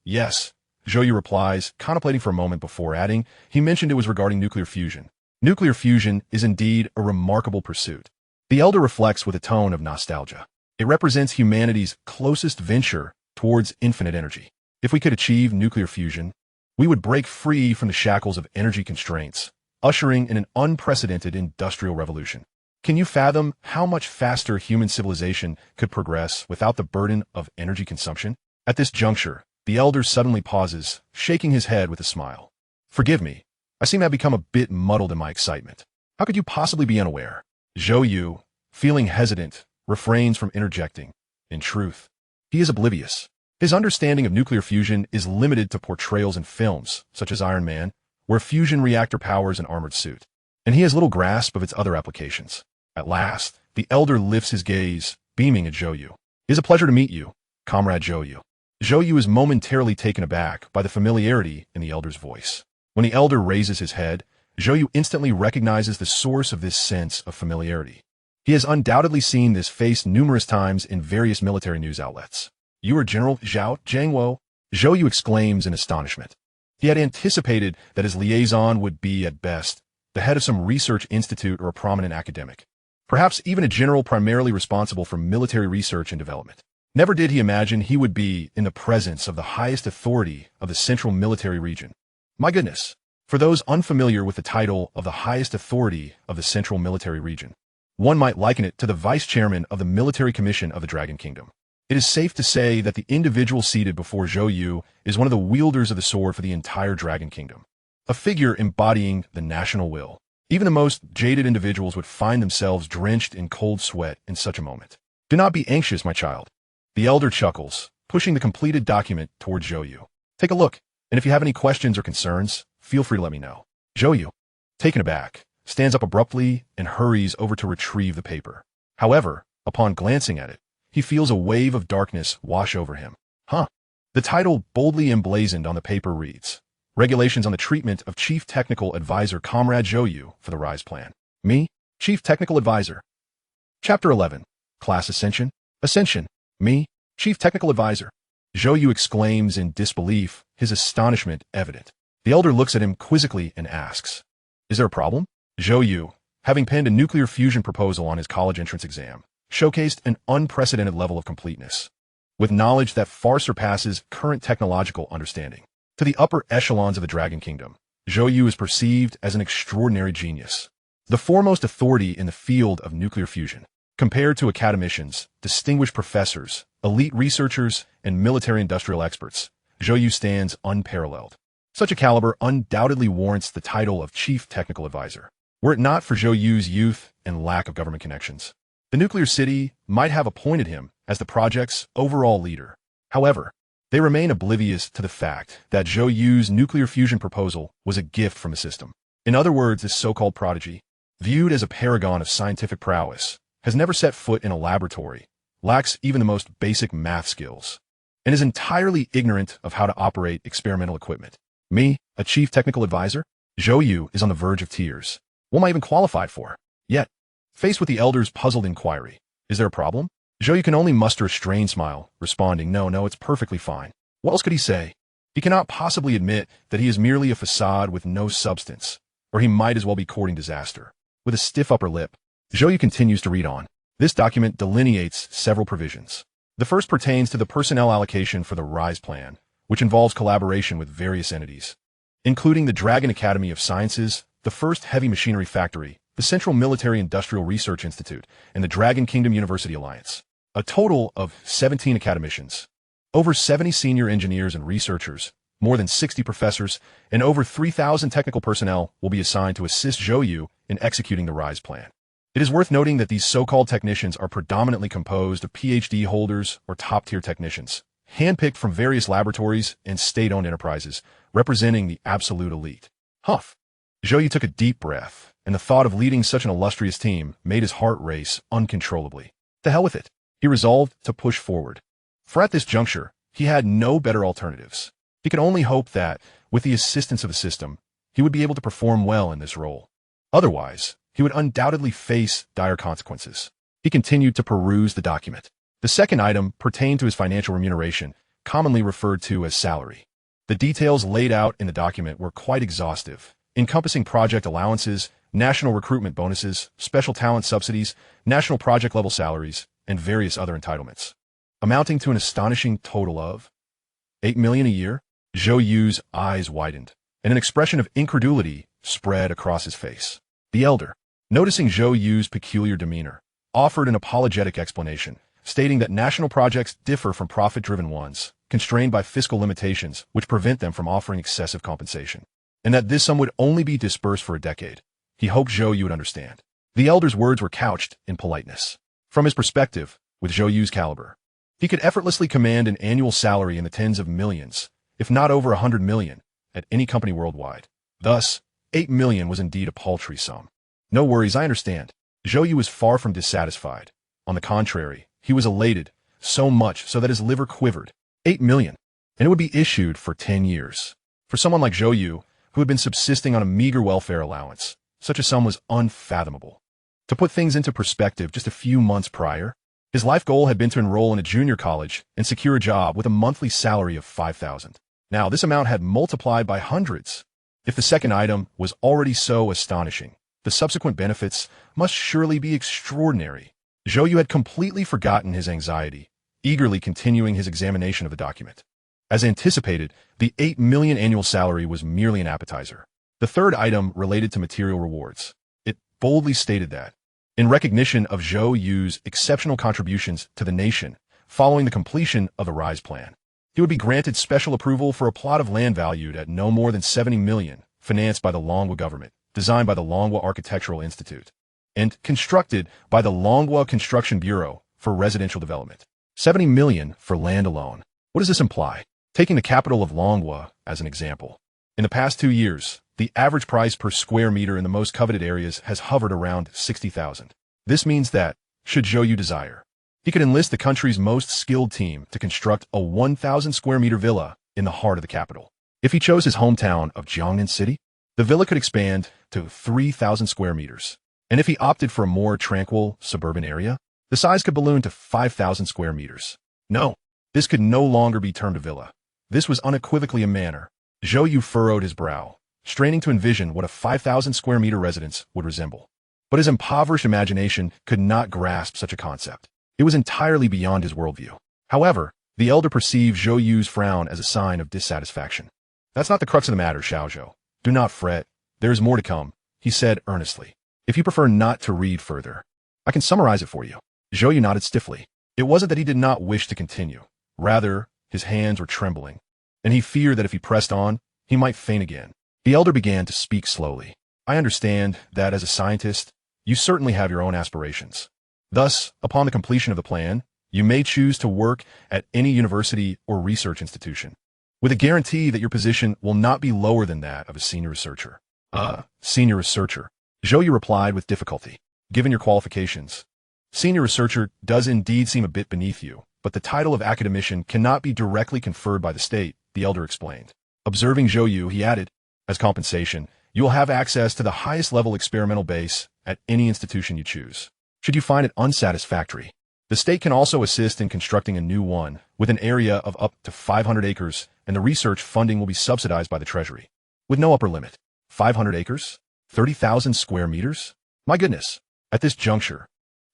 Yes, Zhou Yu replies, contemplating for a moment before adding, "He mentioned it was regarding nuclear fusion." Nuclear fusion is indeed a remarkable pursuit. The elder reflects with a tone of nostalgia. It represents humanity's closest venture towards infinite energy. If we could achieve nuclear fusion, we would break free from the shackles of energy constraints, ushering in an unprecedented industrial revolution. Can you fathom how much faster human civilization could progress without the burden of energy consumption? At this juncture, the elder suddenly pauses, shaking his head with a smile. "Forgive me, I seem to have become a bit muddled in my excitement. How could you possibly be unaware?" Zhou Yu, feeling hesitant, refrains from interjecting. In truth, he is oblivious. His understanding of nuclear fusion is limited to portrayals in films, such as Iron Man, where fusion reactor powers an armored suit, and he has little grasp of its other applications. At last, the elder lifts his gaze, beaming at Zhou You. "It is a pleasure to meet you, Comrade Zhou You." Zhou You is momentarily taken aback by the familiarity in the elder's voice. When the elder raises his head, Zhou Yu instantly recognizes the source of this sense of familiarity. He has undoubtedly seen this face numerous times in various military news outlets. "You are General Zhao Jiangwo?" Zhou Yu exclaims in astonishment. He had anticipated that his liaison would be, at best, the head of some research institute or a prominent academic, perhaps even a general primarily responsible for military research and development. Never did he imagine he would be in the presence of the highest authority of the central military region. My goodness. For those unfamiliar with the title of the highest authority of the central military region, one might liken it to the vice chairman of the military commission of the Dragon Kingdom. It is safe to say that the individual seated before Zhou Yu is one of the wielders of the sword for the entire Dragon Kingdom, a figure embodying the national will. Even the most jaded individuals would find themselves drenched in cold sweat in such a moment. "Do not be anxious, my child." The elder chuckles, pushing the completed document towards Zhou Yu. "Take a look, and if you have any questions or concerns, feel free to let me know." Zhou Yu, taken aback, stands up abruptly and hurries over to retrieve the paper. However, upon glancing at it, he feels a wave of darkness wash over him. The title boldly emblazoned on the paper reads, "Regulations on the Treatment of Chief Technical Advisor Comrade Zhou Yu for the Rise Plan." Me, Chief Technical Advisor. Chapter 11. Class Ascension. Ascension. Me, Chief Technical Advisor. Zhou Yu exclaims in disbelief, his astonishment evident. The elder looks at him quizzically and asks, "Is there a problem?" Zhou Yu, having penned a nuclear fusion proposal on his college entrance exam, showcased an unprecedented level of completeness, with knowledge that far surpasses current technological understanding. To the upper echelons of the Dragon Kingdom, Zhou Yu is perceived as an extraordinary genius, the foremost authority in the field of nuclear fusion. Compared to academicians, distinguished professors, elite researchers, and military-industrial experts, Zhou Yu stands unparalleled. Such a caliber undoubtedly warrants the title of Chief Technical Advisor, were it not for Zhou Yu's youth and lack of government connections. The nuclear city might have appointed him as the project's overall leader. However, they remain oblivious to the fact that Zhou Yu's nuclear fusion proposal was a gift from the system. In other words, this so-called prodigy, viewed as a paragon of scientific prowess, has never set foot in a laboratory, lacks even the most basic math skills, and is entirely ignorant of how to operate experimental equipment. Me, a Chief Technical Advisor? Zhou Yu is on the verge of tears. What am I even qualified for? Yet, faced with the elder's puzzled inquiry, "Is there a problem?" Zhou Yu can only muster a strained smile, responding, No, it's perfectly fine." What else could he say? He cannot possibly admit that he is merely a facade with no substance, or he might as well be courting disaster. With a stiff upper lip, Zhou Yu continues to read on. This document delineates several provisions. The first pertains to the personnel allocation for the Rise Plan, which involves collaboration with various entities, including the Dragon Academy of Sciences, the First Heavy Machinery Factory, the Central Military Industrial Research Institute, and the Dragon Kingdom University Alliance. A total of 17 academicians, over 70 senior engineers and researchers, more than 60 professors, and over 3,000 technical personnel will be assigned to assist Zhou Yu in executing the Rise Plan. It is worth noting that these so-called technicians are predominantly composed of PhD holders or top-tier technicians, handpicked from various laboratories and state-owned enterprises, representing the absolute elite. Huff. Zhou Yu took a deep breath, and the thought of leading such an illustrious team made his heart race uncontrollably. To hell with it. He resolved to push forward. For at this juncture, he had no better alternatives. He could only hope that, with the assistance of the system, he would be able to perform well in this role. Otherwise, he would undoubtedly face dire consequences. He continued to peruse the document. The second item pertained to his financial remuneration, commonly referred to as salary. The details laid out in the document were quite exhaustive, encompassing project allowances, national recruitment bonuses, special talent subsidies, national project-level salaries, and various other entitlements, amounting to an astonishing total of 8 million a year. Zhou Yu's eyes widened, and an expression of incredulity spread across his face. The elder, noticing Zhou Yu's peculiar demeanor, offered an apologetic explanation, stating that national projects differ from profit-driven ones, constrained by fiscal limitations which prevent them from offering excessive compensation, and that this sum would only be disbursed for a decade. He hoped Zhou Yu would understand. The elder's words were couched in politeness. From his perspective, with Zhou Yu's caliber, He could effortlessly command an annual salary in the tens of millions, if not over 100 million, at any company worldwide. Thus, 8 million was indeed a paltry sum. No worries, I understand. Zhou Yu was far from dissatisfied. On the contrary, he was elated, so much so that his liver quivered. 8 million. And it would be issued for 10 years. For someone like Zhou Yu, who had been subsisting on a meager welfare allowance, such a sum was unfathomable. To put things into perspective, just a few months prior, his life goal had been to enroll in a junior college and secure a job with a monthly salary of 5,000. Now, this amount had multiplied by hundreds. If the second item was already so astonishing, the subsequent benefits must surely be extraordinary. Zhou Yu had completely forgotten his anxiety, eagerly continuing his examination of the document. As anticipated, the 8 million annual salary was merely an appetizer. The third item related to material rewards. It boldly stated that, in recognition of Zhou Yu's exceptional contributions to the nation following the completion of the RISE plan, he would be granted special approval for a plot of land valued at no more than 70 million, financed by the Longguo government, designed by the Longguo Architectural Institute, and constructed by the Longguo Construction Bureau for residential development. 70 million for land alone. What does this imply? Taking the capital of Longguo as an example. In the past 2 years, the average price per square meter in the most coveted areas has hovered around 60,000. This means that, should Zhou Yu desire, he could enlist the country's most skilled team to construct a 1,000 square meter villa in the heart of the capital. If he chose his hometown of Jiangnan City, the villa could expand to 3,000 square meters. And if he opted for a more tranquil suburban area, the size could balloon to 5,000 square meters. No, this could no longer be termed a villa. This was unequivocally a manor. Zhou Yu furrowed his brow, straining to envision what a 5,000 square meter residence would resemble. But his impoverished imagination could not grasp such a concept. It was entirely beyond his worldview. However, the elder perceived Zhou Yu's frown as a sign of dissatisfaction. That's not the crux of the matter, Xiaozhou. Do not fret. There is more to come, he said earnestly. If you prefer not to read further, I can summarize it for you. Zhou Yu nodded stiffly. It wasn't that he did not wish to continue. Rather, his hands were trembling, and he feared that if he pressed on, he might faint again. The elder began to speak slowly. I understand that as a scientist, you certainly have your own aspirations. Thus, upon the completion of the plan, you may choose to work at any university or research institution, with a guarantee that your position will not be lower than that of a senior researcher. Senior researcher, Zhou Yu replied with difficulty. Given your qualifications, senior researcher does indeed seem a bit beneath you, but the title of academician cannot be directly conferred by the state, the elder explained. Observing Zhou Yu, he added, as compensation, you will have access to the highest level experimental base at any institution you choose. Should you find it unsatisfactory, the state can also assist in constructing a new one with an area of up to 500 acres, and the research funding will be subsidized by the Treasury. With no upper limit. 500 acres? 30,000 square meters? My goodness. At this juncture,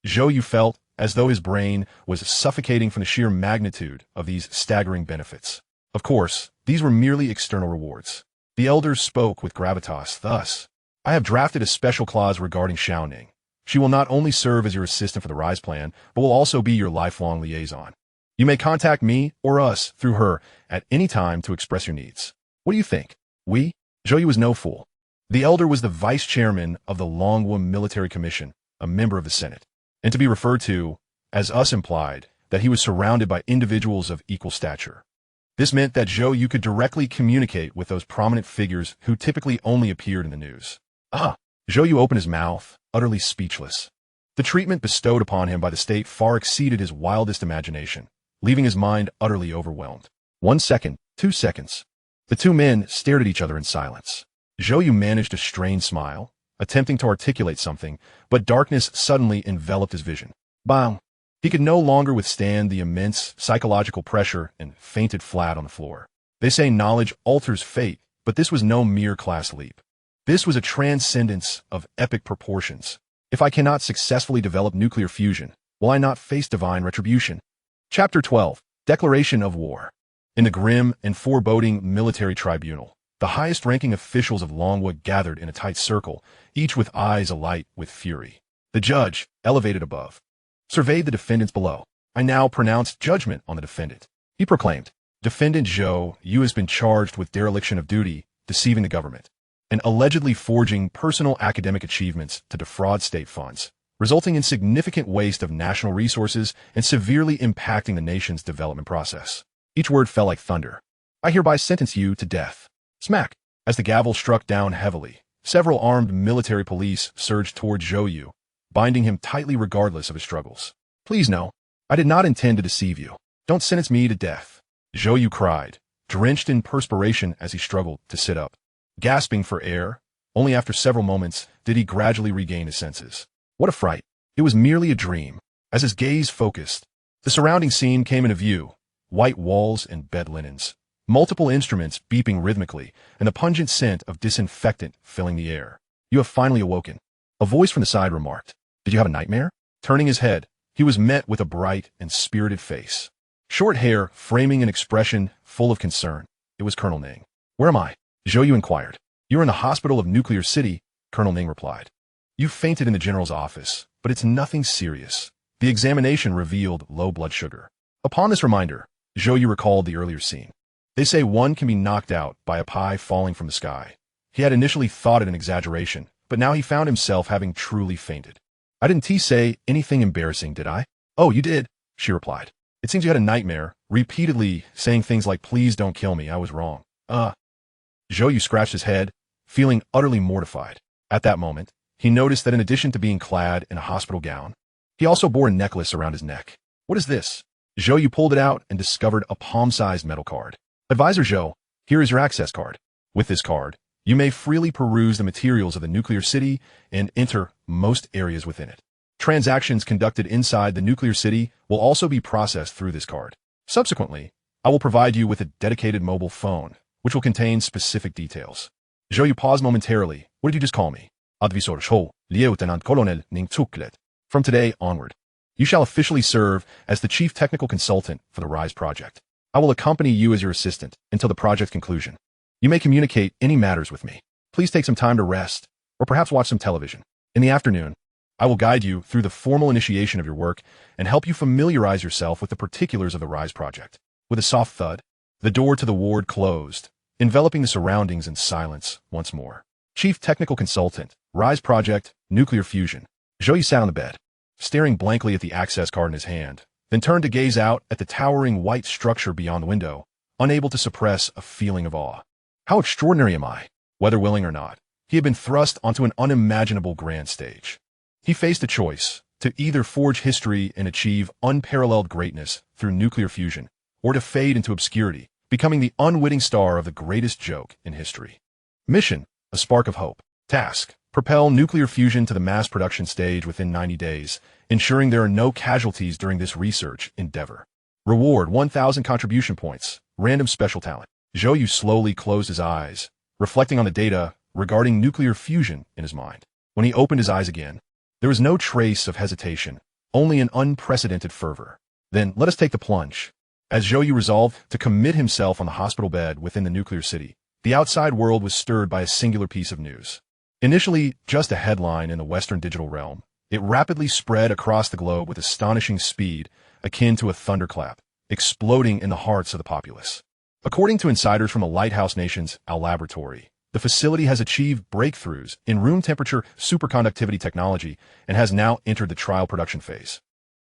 Zhou Yu felt as though his brain was suffocating from the sheer magnitude of these staggering benefits. Of course, these were merely external rewards. The elders spoke with gravitas thus. I have drafted a special clause regarding Xiaoning. She will not only serve as your assistant for the RISE plan, but will also be your lifelong liaison. You may contact me or us through her at any time to express your needs. What do you think? We? Zhou Yu was no fool. The elder was the vice chairman of the Longguo Military Commission, a member of the Senate, and to be referred to, as us implied, that he was surrounded by individuals of equal stature. This meant that Zhou Yu could directly communicate with those prominent figures who typically only appeared in the news. Zhou Yu opened his mouth, utterly speechless. The treatment bestowed upon him by the state far exceeded his wildest imagination, leaving his mind utterly overwhelmed. 1 second, 2 seconds. The two men stared at each other in silence. Zhou Yu managed a strained smile, attempting to articulate something, but darkness suddenly enveloped his vision. Bang! He could no longer withstand the immense psychological pressure and fainted flat on the floor. They say knowledge alters fate, but this was no mere class leap. This was a transcendence of epic proportions. If I cannot successfully develop nuclear fusion, will I not face divine retribution? Chapter 12. Declaration of War. In the grim and foreboding military tribunal, the highest-ranking officials of Longguo gathered in a tight circle, each with eyes alight with fury. The judge, elevated above, surveyed the defendants below. I now pronounce judgment on the defendant. He proclaimed, Defendant Zhou Yu has been charged with dereliction of duty, deceiving the government, and allegedly forging personal academic achievements to defraud state funds, resulting in significant waste of national resources and severely impacting the nation's development process. Each word fell like thunder. I hereby sentence you to death. Smack! As the gavel struck down heavily, several armed military police surged toward Zhou You, binding him tightly regardless of his struggles. Please no, I did not intend to deceive you. Don't sentence me to death. Zhou You cried, drenched in perspiration as he struggled to sit up. Gasping for air, only after several moments did he gradually regain his senses. What a fright. It was merely a dream. As his gaze focused, the surrounding scene came into view. White walls and bed linens, multiple instruments beeping rhythmically, and the pungent scent of disinfectant filling the air. You have finally awoken. A voice from the side remarked. Did you have a nightmare? Turning his head, he was met with a bright and spirited face. Short hair framing an expression full of concern. It was Colonel Ning. Where am I? Zhou You inquired. You are in the hospital of Nuclear City, Colonel Ning replied. You fainted in the general's office, but it's nothing serious. The examination revealed low blood sugar. Upon this reminder, Zhou You recalled the earlier scene. They say one can be knocked out by a pie falling from the sky. He had initially thought it an exaggeration, but now he found himself having truly fainted. I didn't say anything embarrassing, did I? Oh, you did, she replied. It seems you had a nightmare, repeatedly saying things like, please don't kill me, I was wrong. Zhou You scratched his head, feeling utterly mortified. At that moment, he noticed that in addition to being clad in a hospital gown, he also bore a necklace around his neck. What is this? Zhou You pulled it out and discovered a palm-sized metal card. Advisor Zhou, here is your access card. With this card, you may freely peruse the materials of the Nuclear City and enter most areas within it. Transactions conducted inside the Nuclear City will also be processed through this card. Subsequently, I will provide you with a dedicated mobile phone, which will contain specific details. Zhou You paused momentarily. What did you just call me? Advisor Zhou, Lieutenant Colonel Ning Tuklet. From today onward, you shall officially serve as the Chief Technical Consultant for the RISE project. I will accompany you as your assistant until the project's conclusion. You may communicate any matters with me. Please take some time to rest, or perhaps watch some television. In the afternoon, I will guide you through the formal initiation of your work and help you familiarize yourself with the particulars of the RISE project. With a soft thud, the door to the ward closed, enveloping the surroundings in silence once more. Chief Technical Consultant, RISE project, nuclear fusion. Zhou You sat on the bed, staring blankly at the access card in his hand, then turned to gaze out at the towering white structure beyond the window, unable to suppress a feeling of awe. How extraordinary am I? Whether willing or not, he had been thrust onto an unimaginable grand stage. He faced a choice, to either forge history and achieve unparalleled greatness through nuclear fusion, or to fade into obscurity, becoming the unwitting star of the greatest joke in history. Mission, a spark of hope. Task, propel nuclear fusion to the mass production stage within 90 days, ensuring there are no casualties during this research endeavor. Reward 1,000 contribution points, random special talent. Zhou You slowly closed his eyes, reflecting on the data regarding nuclear fusion in his mind. When he opened his eyes again, there was no trace of hesitation, only an unprecedented fervor. Then let us take the plunge. As Zhou You resolved to commit himself on the hospital bed within the Nuclear City, the outside world was stirred by a singular piece of news. Initially just a headline in the Western digital realm, it rapidly spread across the globe with astonishing speed, akin to a thunderclap, exploding in the hearts of the populace. According to insiders from the Lighthouse Nation's Al Laboratory, the facility has achieved breakthroughs in room-temperature superconductivity technology and has now entered the trial production phase.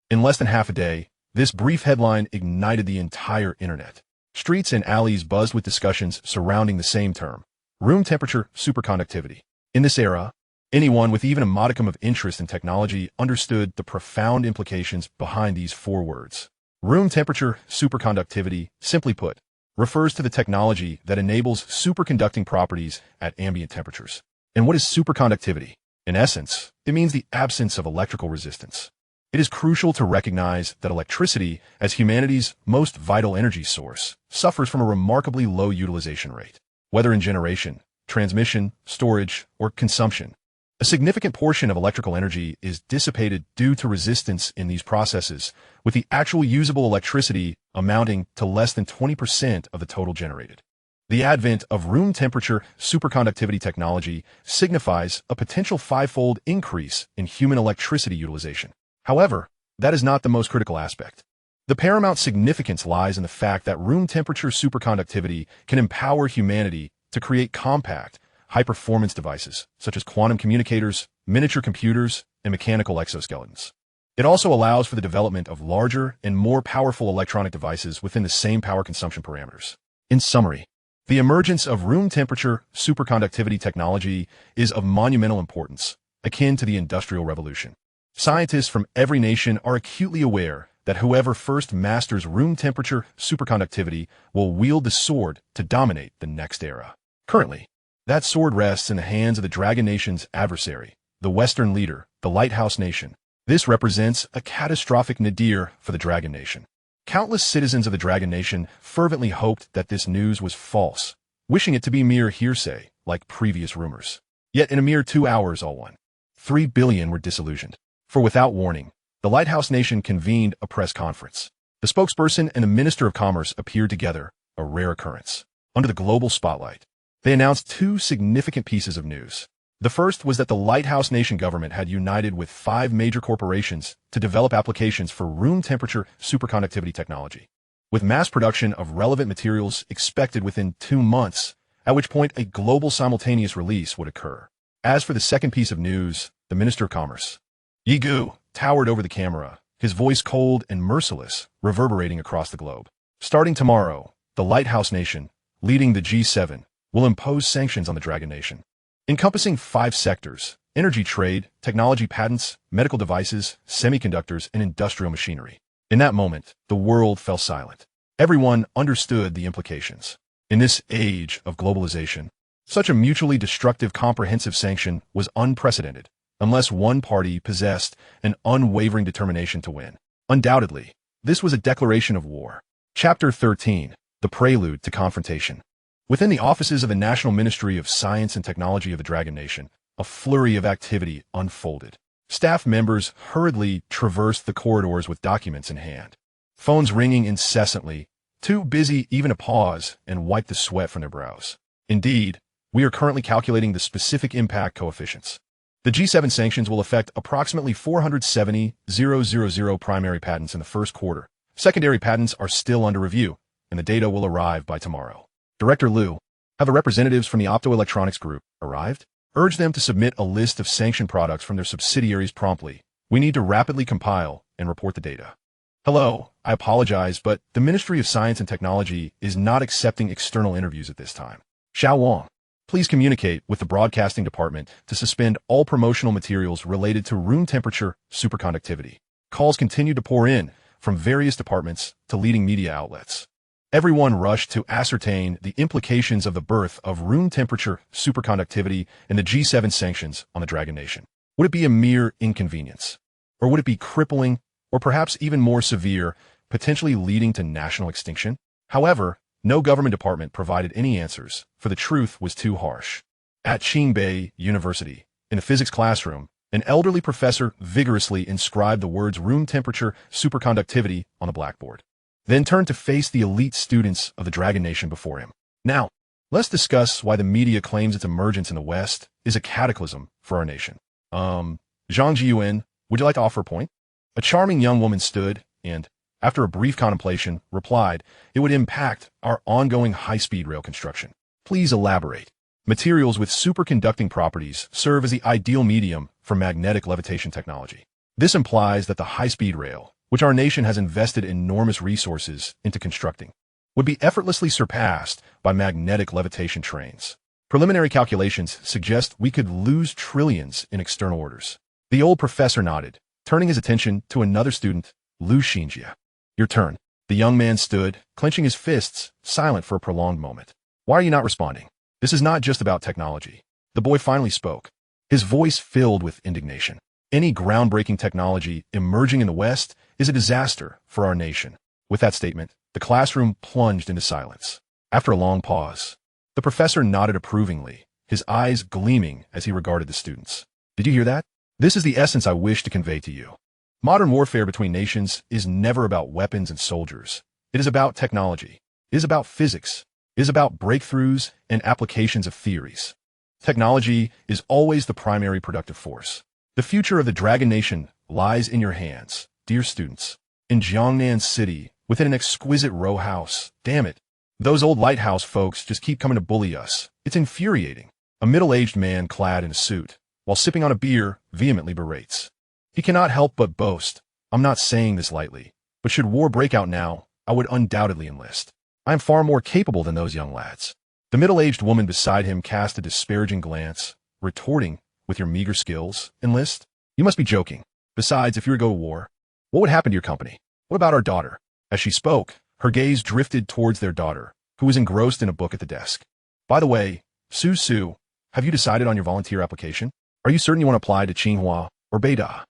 In less than half a day, this brief headline ignited the entire internet. Streets and alleys buzzed with discussions surrounding the same term, room-temperature superconductivity. In this era, anyone with even a modicum of interest in technology understood the profound implications behind these four words. Room-temperature superconductivity, simply put, refers to the technology that enables superconducting properties at ambient temperatures. And what is superconductivity? In essence, it means the absence of electrical resistance. It is crucial to recognize that electricity, as humanity's most vital energy source, suffers from a remarkably low utilization rate. Whether in generation, transmission, storage, or consumption, a significant portion of electrical energy is dissipated due to resistance in these processes, with the actual usable electricity amounting to less than 20% of the total generated. The advent of room-temperature superconductivity technology signifies a potential five-fold increase in human electricity utilization. However, that is not the most critical aspect. The paramount significance lies in the fact that room-temperature superconductivity can empower humanity to create compact, high-performance devices, such as quantum communicators, miniature computers, and mechanical exoskeletons. It also allows for the development of larger and more powerful electronic devices within the same power consumption parameters. In summary, the emergence of room temperature superconductivity technology is of monumental importance, akin to the Industrial Revolution. Scientists from every nation are acutely aware that whoever first masters room temperature superconductivity will wield the sword to dominate the next era. Currently, that sword rests in the hands of the Dragon Nation's adversary, the Western leader, the Lighthouse Nation. This represents a catastrophic nadir for the Dragon Nation. Countless citizens of the Dragon Nation fervently hoped that this news was false, wishing it to be mere hearsay, like previous rumors. Yet in a mere 2 hours, all 3 billion were disillusioned. For without warning, the Lighthouse Nation convened a press conference. The spokesperson and the Minister of Commerce appeared together, a rare occurrence. Under the global spotlight, they announced 2 significant pieces of news. The first was that the Lighthouse Nation government had united with 5 major corporations to develop applications for room temperature superconductivity technology, with mass production of relevant materials expected within 2 months, at which point a global simultaneous release would occur. As for the second piece of news, the Minister of Commerce, Zhou You, towered over the camera, his voice cold and merciless, reverberating across the globe. Starting tomorrow, the Lighthouse Nation, leading the G7, will impose sanctions on the Dragon Nation, encompassing 5 sectors: energy trade, technology patents, medical devices, semiconductors, and industrial machinery. In that moment, the world fell silent. Everyone understood the implications. In this age of globalization, such a mutually destructive comprehensive sanction was unprecedented, unless one party possessed an unwavering determination to win. Undoubtedly, this was a declaration of war. Chapter 13, The Prelude to Confrontation. Within the offices of the National Ministry of Science and Technology of the Dragon Nation, a flurry of activity unfolded. Staff members hurriedly traversed the corridors with documents in hand, phones ringing incessantly, too busy even to pause and wipe the sweat from their brows. Indeed, we are currently calculating the specific impact coefficients. The G7 sanctions will affect approximately 470,000 primary patents in the first quarter. Secondary patents are still under review, and the data will arrive by tomorrow. Director Liu, have the representatives from the optoelectronics group arrived? Urge them to submit a list of sanctioned products from their subsidiaries promptly. We need to rapidly compile and report the data. Hello, I apologize, but the Ministry of Science and Technology is not accepting external interviews at this time. Xiao Wang, please communicate with the broadcasting department to suspend all promotional materials related to room temperature superconductivity. Calls continue to pour in from various departments to leading media outlets. Everyone rushed to ascertain the implications of the birth of room temperature superconductivity and the G7 sanctions on the Dragon Nation. Would it be a mere inconvenience? Or would it be crippling, or perhaps even more severe, potentially leading to national extinction? However, no government department provided any answers, for the truth was too harsh. At Qingbei University, in a physics classroom, an elderly professor vigorously inscribed the words room temperature superconductivity on the blackboard, then turned to face the elite students of the Dragon Nation before him. Now, let's discuss why the media claims its emergence in the West is a cataclysm for our nation. Zhang Yuan, would you like to offer a point? A charming young woman stood and, after a brief contemplation, replied, it would impact our ongoing high-speed rail construction. Please elaborate. Materials with superconducting properties serve as the ideal medium for magnetic levitation technology. This implies that the high-speed rail, which our nation has invested enormous resources into constructing, would be effortlessly surpassed by magnetic levitation trains. Preliminary calculations suggest we could lose trillions in external orders. The old professor nodded, turning his attention to another student, Lu Xinjia. Your turn. The young man stood, clenching his fists, silent for a prolonged moment. Why are you not responding? This is not just about technology. The boy finally spoke, his voice filled with indignation. Any groundbreaking technology emerging in the West is a disaster for our nation. With that statement, the classroom plunged into silence. After a long pause, the professor nodded approvingly, his eyes gleaming as he regarded the students. Did you hear that? This is the essence I wish to convey to you. Modern warfare between nations is never about weapons and soldiers. It is about technology. It is about physics. It is about breakthroughs and applications of theories. Technology is always the primary productive force. The future of the Dragon Nation lies in your hands, dear students. In Jiangnan City, within an exquisite row house. Damn it. Those old lighthouse folks just keep coming to bully us. It's infuriating. A middle-aged man clad in a suit, while sipping on a beer, vehemently berates. He cannot help but boast. I'm not saying this lightly, but should war break out now, I would undoubtedly enlist. I am far more capable than those young lads. The middle-aged woman beside him cast a disparaging glance, retorting, with your meager skills, enlist? You must be joking. Besides, if you were to go to war, what would happen to your company? What about our daughter? As she spoke, her gaze drifted towards their daughter, who was engrossed in a book at the desk. By the way, Su, have you decided on your volunteer application? Are you certain you want to apply to Tsinghua or Beida?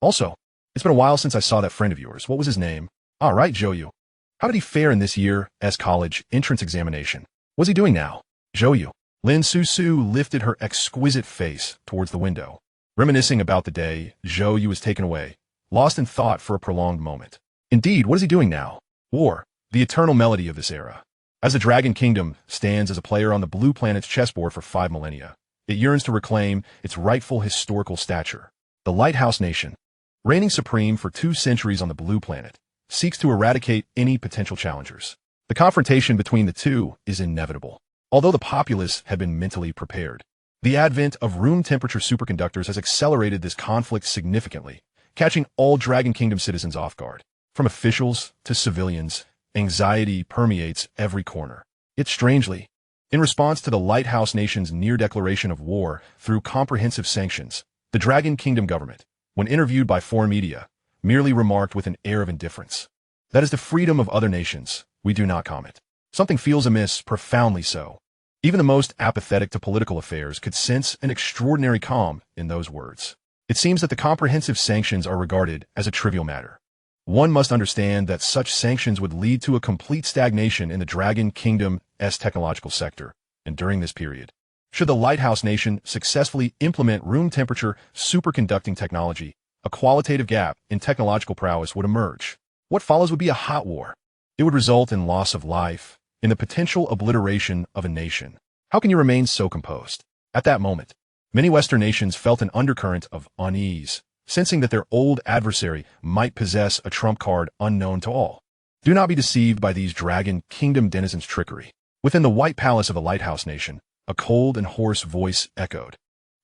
Also, it's been a while since I saw that friend of yours. What was his name? Ah, right, Zhou You. How did he fare in this year's college entrance examination? What's he doing now? Zhou You. Lin Su lifted her exquisite face towards the window. Reminiscing about the day, Zhou Yu was taken away, lost in thought for a prolonged moment. Indeed, what is he doing now? War, the eternal melody of this era. As the Dragon Kingdom stands as a player on the blue planet's chessboard for 5 millennia, it yearns to reclaim its rightful historical stature. The Lighthouse Nation, reigning supreme for 2 centuries on the blue planet, seeks to eradicate any potential challengers. The confrontation between the two is inevitable. Although the populace had been mentally prepared, the advent of room-temperature superconductors has accelerated this conflict significantly, catching all Dragon Kingdom citizens off guard. From officials to civilians, anxiety permeates every corner. Yet strangely, in response to the Lighthouse Nation's near declaration of war through comprehensive sanctions, the Dragon Kingdom government, when interviewed by foreign media, merely remarked with an air of indifference. That is the freedom of other nations. We do not comment. Something feels amiss, profoundly so. Even the most apathetic to political affairs could sense an extraordinary calm in those words. It seems that the comprehensive sanctions are regarded as a trivial matter. One must understand that such sanctions would lead to a complete stagnation in the Dragon Kingdom's technological sector, and during this period, should the Lighthouse Nation successfully implement room-temperature superconducting technology, a qualitative gap in technological prowess would emerge. What follows would be a hot war. It would result in loss of life, in the potential obliteration of a nation. How can you remain so composed? At that moment, many Western nations felt an undercurrent of unease, sensing that their old adversary might possess a trump card unknown to all. Do not be deceived by these Dragon Kingdom denizens' trickery. Within the White Palace of the Lighthouse Nation, a cold and hoarse voice echoed.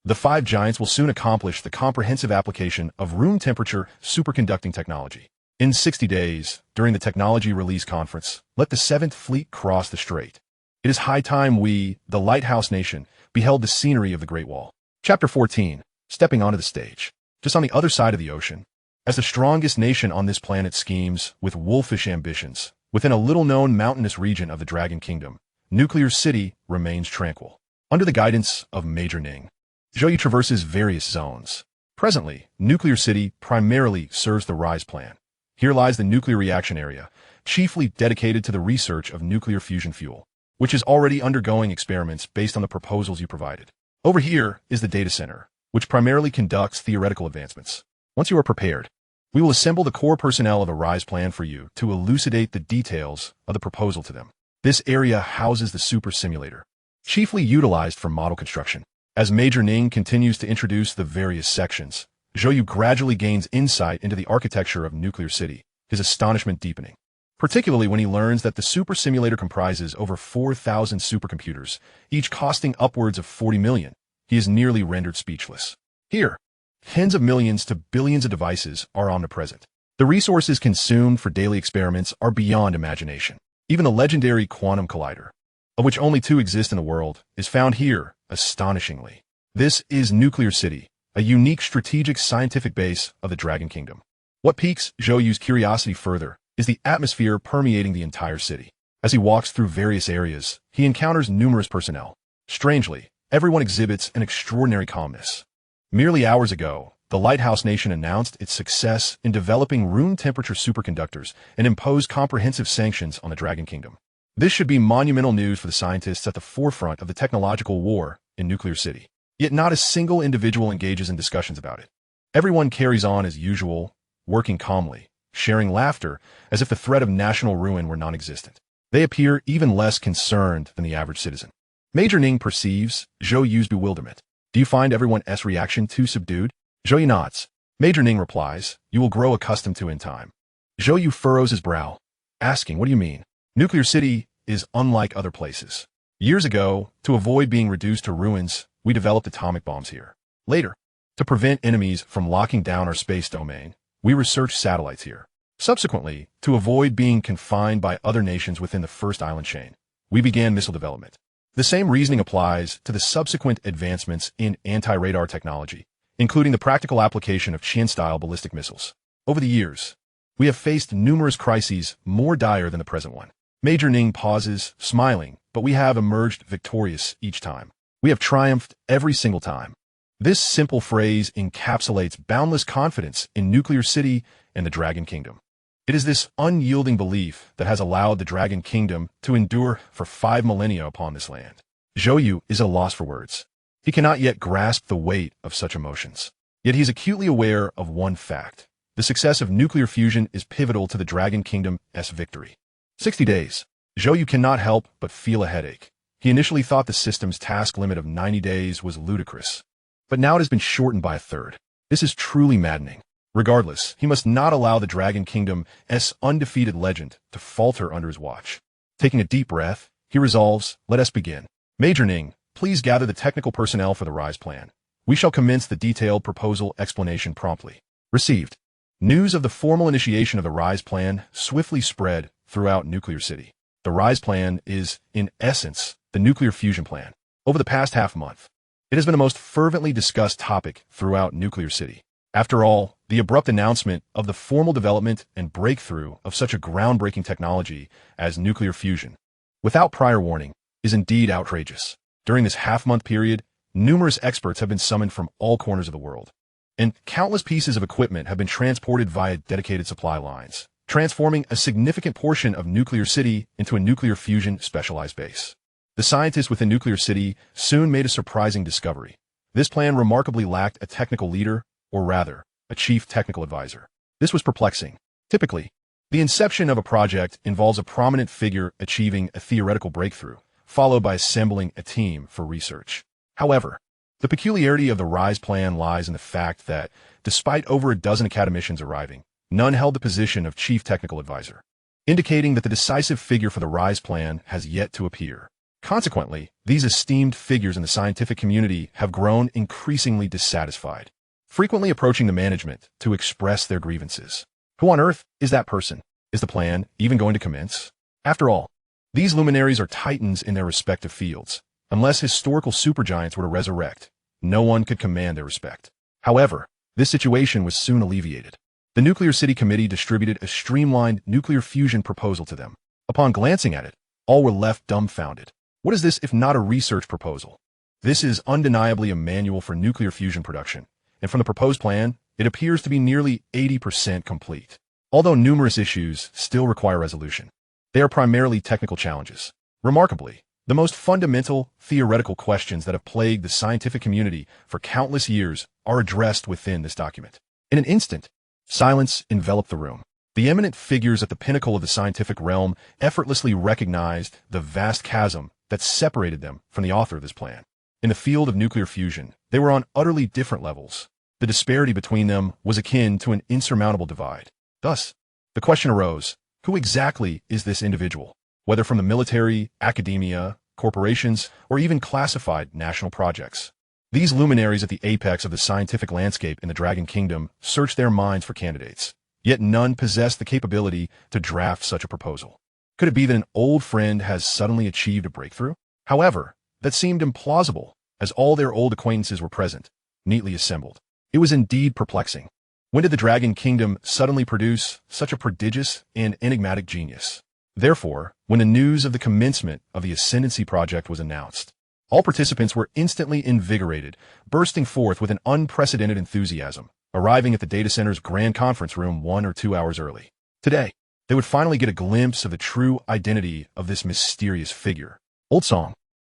The 5 giants will soon accomplish the comprehensive application of room-temperature superconducting technology. In 60 days, during the Technology Release Conference, let the 7th Fleet cross the strait. It is high time we, the Lighthouse Nation, beheld the scenery of the Great Wall. Chapter 14. Stepping onto the stage. Just on the other side of the ocean, as the strongest nation on this planet schemes with wolfish ambitions, within a little-known mountainous region of the Dragon Kingdom, Nuclear City remains tranquil. Under the guidance of Major Ning, Zhou You traverses various zones. Presently, Nuclear City primarily serves the Rise Plan. Here lies the nuclear reaction area, chiefly dedicated to the research of nuclear fusion fuel, which is already undergoing experiments based on the proposals you provided. Over here is the data center, which primarily conducts theoretical advancements. Once you are prepared, we will assemble the core personnel of the Rise Plan for you to elucidate the details of the proposal to them. This area houses the super simulator, chiefly utilized for model construction. As Major Ning continues to introduce the various sections, Zhou You gradually gains insight into the architecture of Nuclear City, his astonishment deepening, particularly when he learns that the super simulator comprises over 4,000 supercomputers, each costing upwards of 40 million. He is nearly rendered speechless. Here, tens of millions to billions of devices are omnipresent. The resources consumed for daily experiments are beyond imagination. Even the legendary quantum collider, of which only 2 exist in the world, is found here, astonishingly. This is Nuclear City, a unique strategic scientific base of the Dragon Kingdom. What piques Zhou Yu's curiosity further is the atmosphere permeating the entire city. As he walks through various areas, he encounters numerous personnel. Strangely, everyone exhibits an extraordinary calmness. Merely hours ago, the Lighthouse Nation announced its success in developing room-temperature superconductors and imposed comprehensive sanctions on the Dragon Kingdom. This should be monumental news for the scientists at the forefront of the technological war in Nuclear City. Yet not a single individual engages in discussions about it. Everyone carries on as usual, working calmly, sharing laughter as if the threat of national ruin were non-existent. They appear even less concerned than the average citizen. Major Ning perceives Zhou Yu's bewilderment. Do you find everyone's reaction too subdued? Zhou Yu nods. Major Ning replies, you will grow accustomed to in time. Zhou Yu furrows his brow, asking, what do you mean? Nuclear City is unlike other places. Years ago, to avoid being reduced to ruins, we developed atomic bombs here. Later, To prevent enemies from locking down our space domain, we researched satellites here. Subsequently, to avoid being confined by other nations within the first island chain, we began missile development. The same reasoning applies to the subsequent advancements in anti-radar technology, including the practical application of Qian-style ballistic missiles. Over the years, we have faced numerous crises more dire than the present one. Major Ning pauses, smiling, but we have emerged victorious each time. We have triumphed every single time. This simple phrase encapsulates boundless confidence in Nuclear City and the Dragon Kingdom. It is this unyielding belief that has allowed the Dragon Kingdom to endure for 5 millennia upon this land. Zhou You is at a loss for words. He cannot yet grasp the weight of such emotions. Yet he is acutely aware of one fact. The success of nuclear fusion is pivotal to the Dragon Kingdom's victory. 60 days. Zhou You cannot help but feel a headache. He initially thought the system's task limit of 90 days was ludicrous, but now it has been shortened by a third. This is truly maddening. Regardless, he must not allow the Dragon Kingdom's undefeated legend to falter under his watch. Taking a deep breath, he resolves, let us begin. Major Ning, please gather the technical personnel for the Rise plan. We shall commence the detailed proposal explanation promptly. Received. News of the formal initiation of the Rise plan swiftly spread throughout Nuclear City. The Rise plan is, in essence, the nuclear fusion plan. Over the past half-month, it has been the most fervently discussed topic throughout Nuclear City. After all, the abrupt announcement of the formal development and breakthrough of such a groundbreaking technology as nuclear fusion, without prior warning, is indeed outrageous. During this half-month period, numerous experts have been summoned from all corners of the world, and countless pieces of equipment have been transported via dedicated supply lines, transforming a significant portion of Nuclear City into a nuclear fusion specialized base. The scientists within Nuclear City soon made a surprising discovery. This plan remarkably lacked a technical leader, or rather, a chief technical advisor. This was perplexing. Typically, the inception of a project involves a prominent figure achieving a theoretical breakthrough, followed by assembling a team for research. However, the peculiarity of the Rise plan lies in the fact that, despite over a dozen academicians arriving, none held the position of chief technical advisor, indicating that the decisive figure for the Rise plan has yet to appear. Consequently, these esteemed figures in the scientific community have grown increasingly dissatisfied, frequently approaching the management to express their grievances. Who on earth is that person? Is the plan even going to commence? After all, these luminaries are titans in their respective fields. Unless historical supergiants were to resurrect, no one could command their respect. However, this situation was soon alleviated. The Nuclear City Committee distributed a streamlined nuclear fusion proposal to them. Upon glancing at it, all were left dumbfounded. What is this if not a research proposal? This is undeniably a manual for nuclear fusion production, and from the proposed plan, it appears to be nearly 80% complete. Although numerous issues still require resolution, they are primarily technical challenges. Remarkably, the most fundamental, theoretical questions that have plagued the scientific community for countless years are addressed within this document. In an instant, silence enveloped the room. The eminent figures at the pinnacle of the scientific realm effortlessly recognized the vast chasm that separated them from the author of this plan. In the field of nuclear fusion, they were on utterly different levels. The disparity between them was akin to an insurmountable divide. Thus, the question arose, who exactly is this individual? Whether from the military, academia, corporations, or even classified national projects. These luminaries at the apex of the scientific landscape in the Dragon Kingdom searched their minds for candidates, yet none possessed the capability to draft such a proposal. Could it be that an old friend has suddenly achieved a breakthrough? However, that seemed implausible, as all their old acquaintances were present, neatly assembled. It was indeed perplexing. When did the Dragon Kingdom suddenly produce such a prodigious and enigmatic genius? Therefore, when the news of the commencement of the Ascendancy Project was announced, all participants were instantly invigorated, bursting forth with an unprecedented enthusiasm, arriving at the data center's grand conference room 1 or 2 hours early. Today, they would finally get a glimpse of the true identity of this mysterious figure. Old song.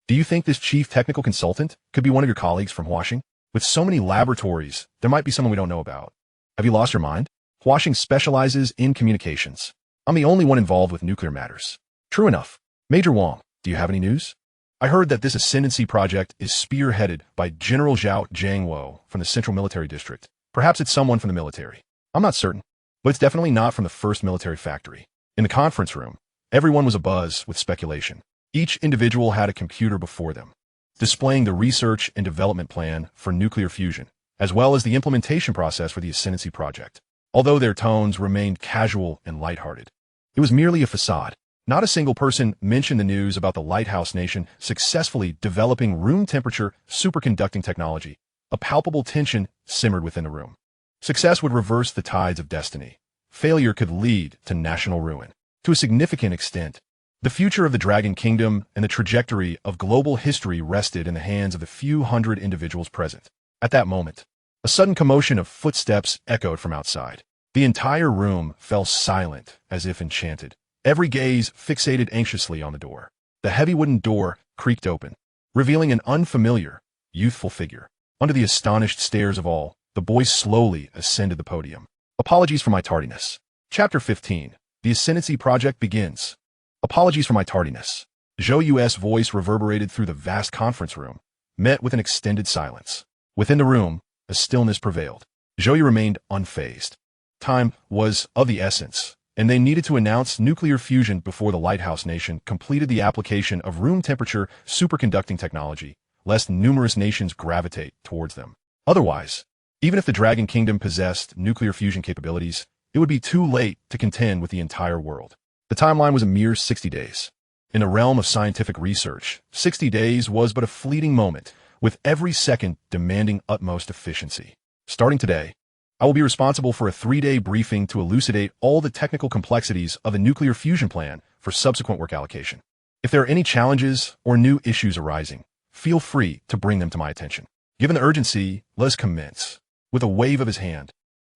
Do you think this chief technical consultant could be one of your colleagues from Huaxing? With so many laboratories, there might be someone we don't know about. Have you lost your mind? Huaxing specializes in communications. I'm the only one involved with nuclear matters. True enough. Major Wang, do you have any news? I heard that this Ascendancy project is spearheaded by General Zhao Jiangwo from the Central Military District. Perhaps it's someone from the military. I'm not certain, but it's definitely not from the first military factory. In the conference room, everyone was abuzz with speculation. Each individual had a computer before them, displaying the research and development plan for nuclear fusion, as well as the implementation process for the Ascendancy project. Although their tones remained casual and lighthearted, it was merely a facade. Not a single person mentioned the news about the Lighthouse Nation successfully developing room-temperature superconducting technology. A palpable tension simmered within the room. Success would reverse the tides of destiny. Failure could lead to national ruin. To a significant extent, the future of the Dragon Kingdom and the trajectory of global history rested in the hands of the few hundred individuals present. At that moment, a sudden commotion of footsteps echoed from outside. The entire room fell silent, as if enchanted. Every gaze fixated anxiously on the door. The heavy wooden door creaked open, revealing an unfamiliar, youthful figure. Under the astonished stares of all, the boy slowly ascended the podium. Apologies for my tardiness. Chapter 15. The Ascendancy Project begins. Apologies for my tardiness. Zhou Yu's voice reverberated through the vast conference room, met with an extended silence. Within the room, a stillness prevailed. Zhou Yu remained unfazed. Time was of the essence, and they needed to announce nuclear fusion before the Lighthouse Nation completed the application of room-temperature superconducting technology, lest numerous nations gravitate towards them. Otherwise, even if the Dragon Kingdom possessed nuclear fusion capabilities, it would be too late to contend with the entire world. The timeline was a mere 60 days. In the realm of scientific research, 60 days was but a fleeting moment, with every second demanding utmost efficiency. Starting today, I will be responsible for a 3-day briefing to elucidate all the technical complexities of the nuclear fusion plan for subsequent work allocation. If there are any challenges or new issues arising, feel free to bring them to my attention. Given the urgency, let us commence. With a wave of his hand,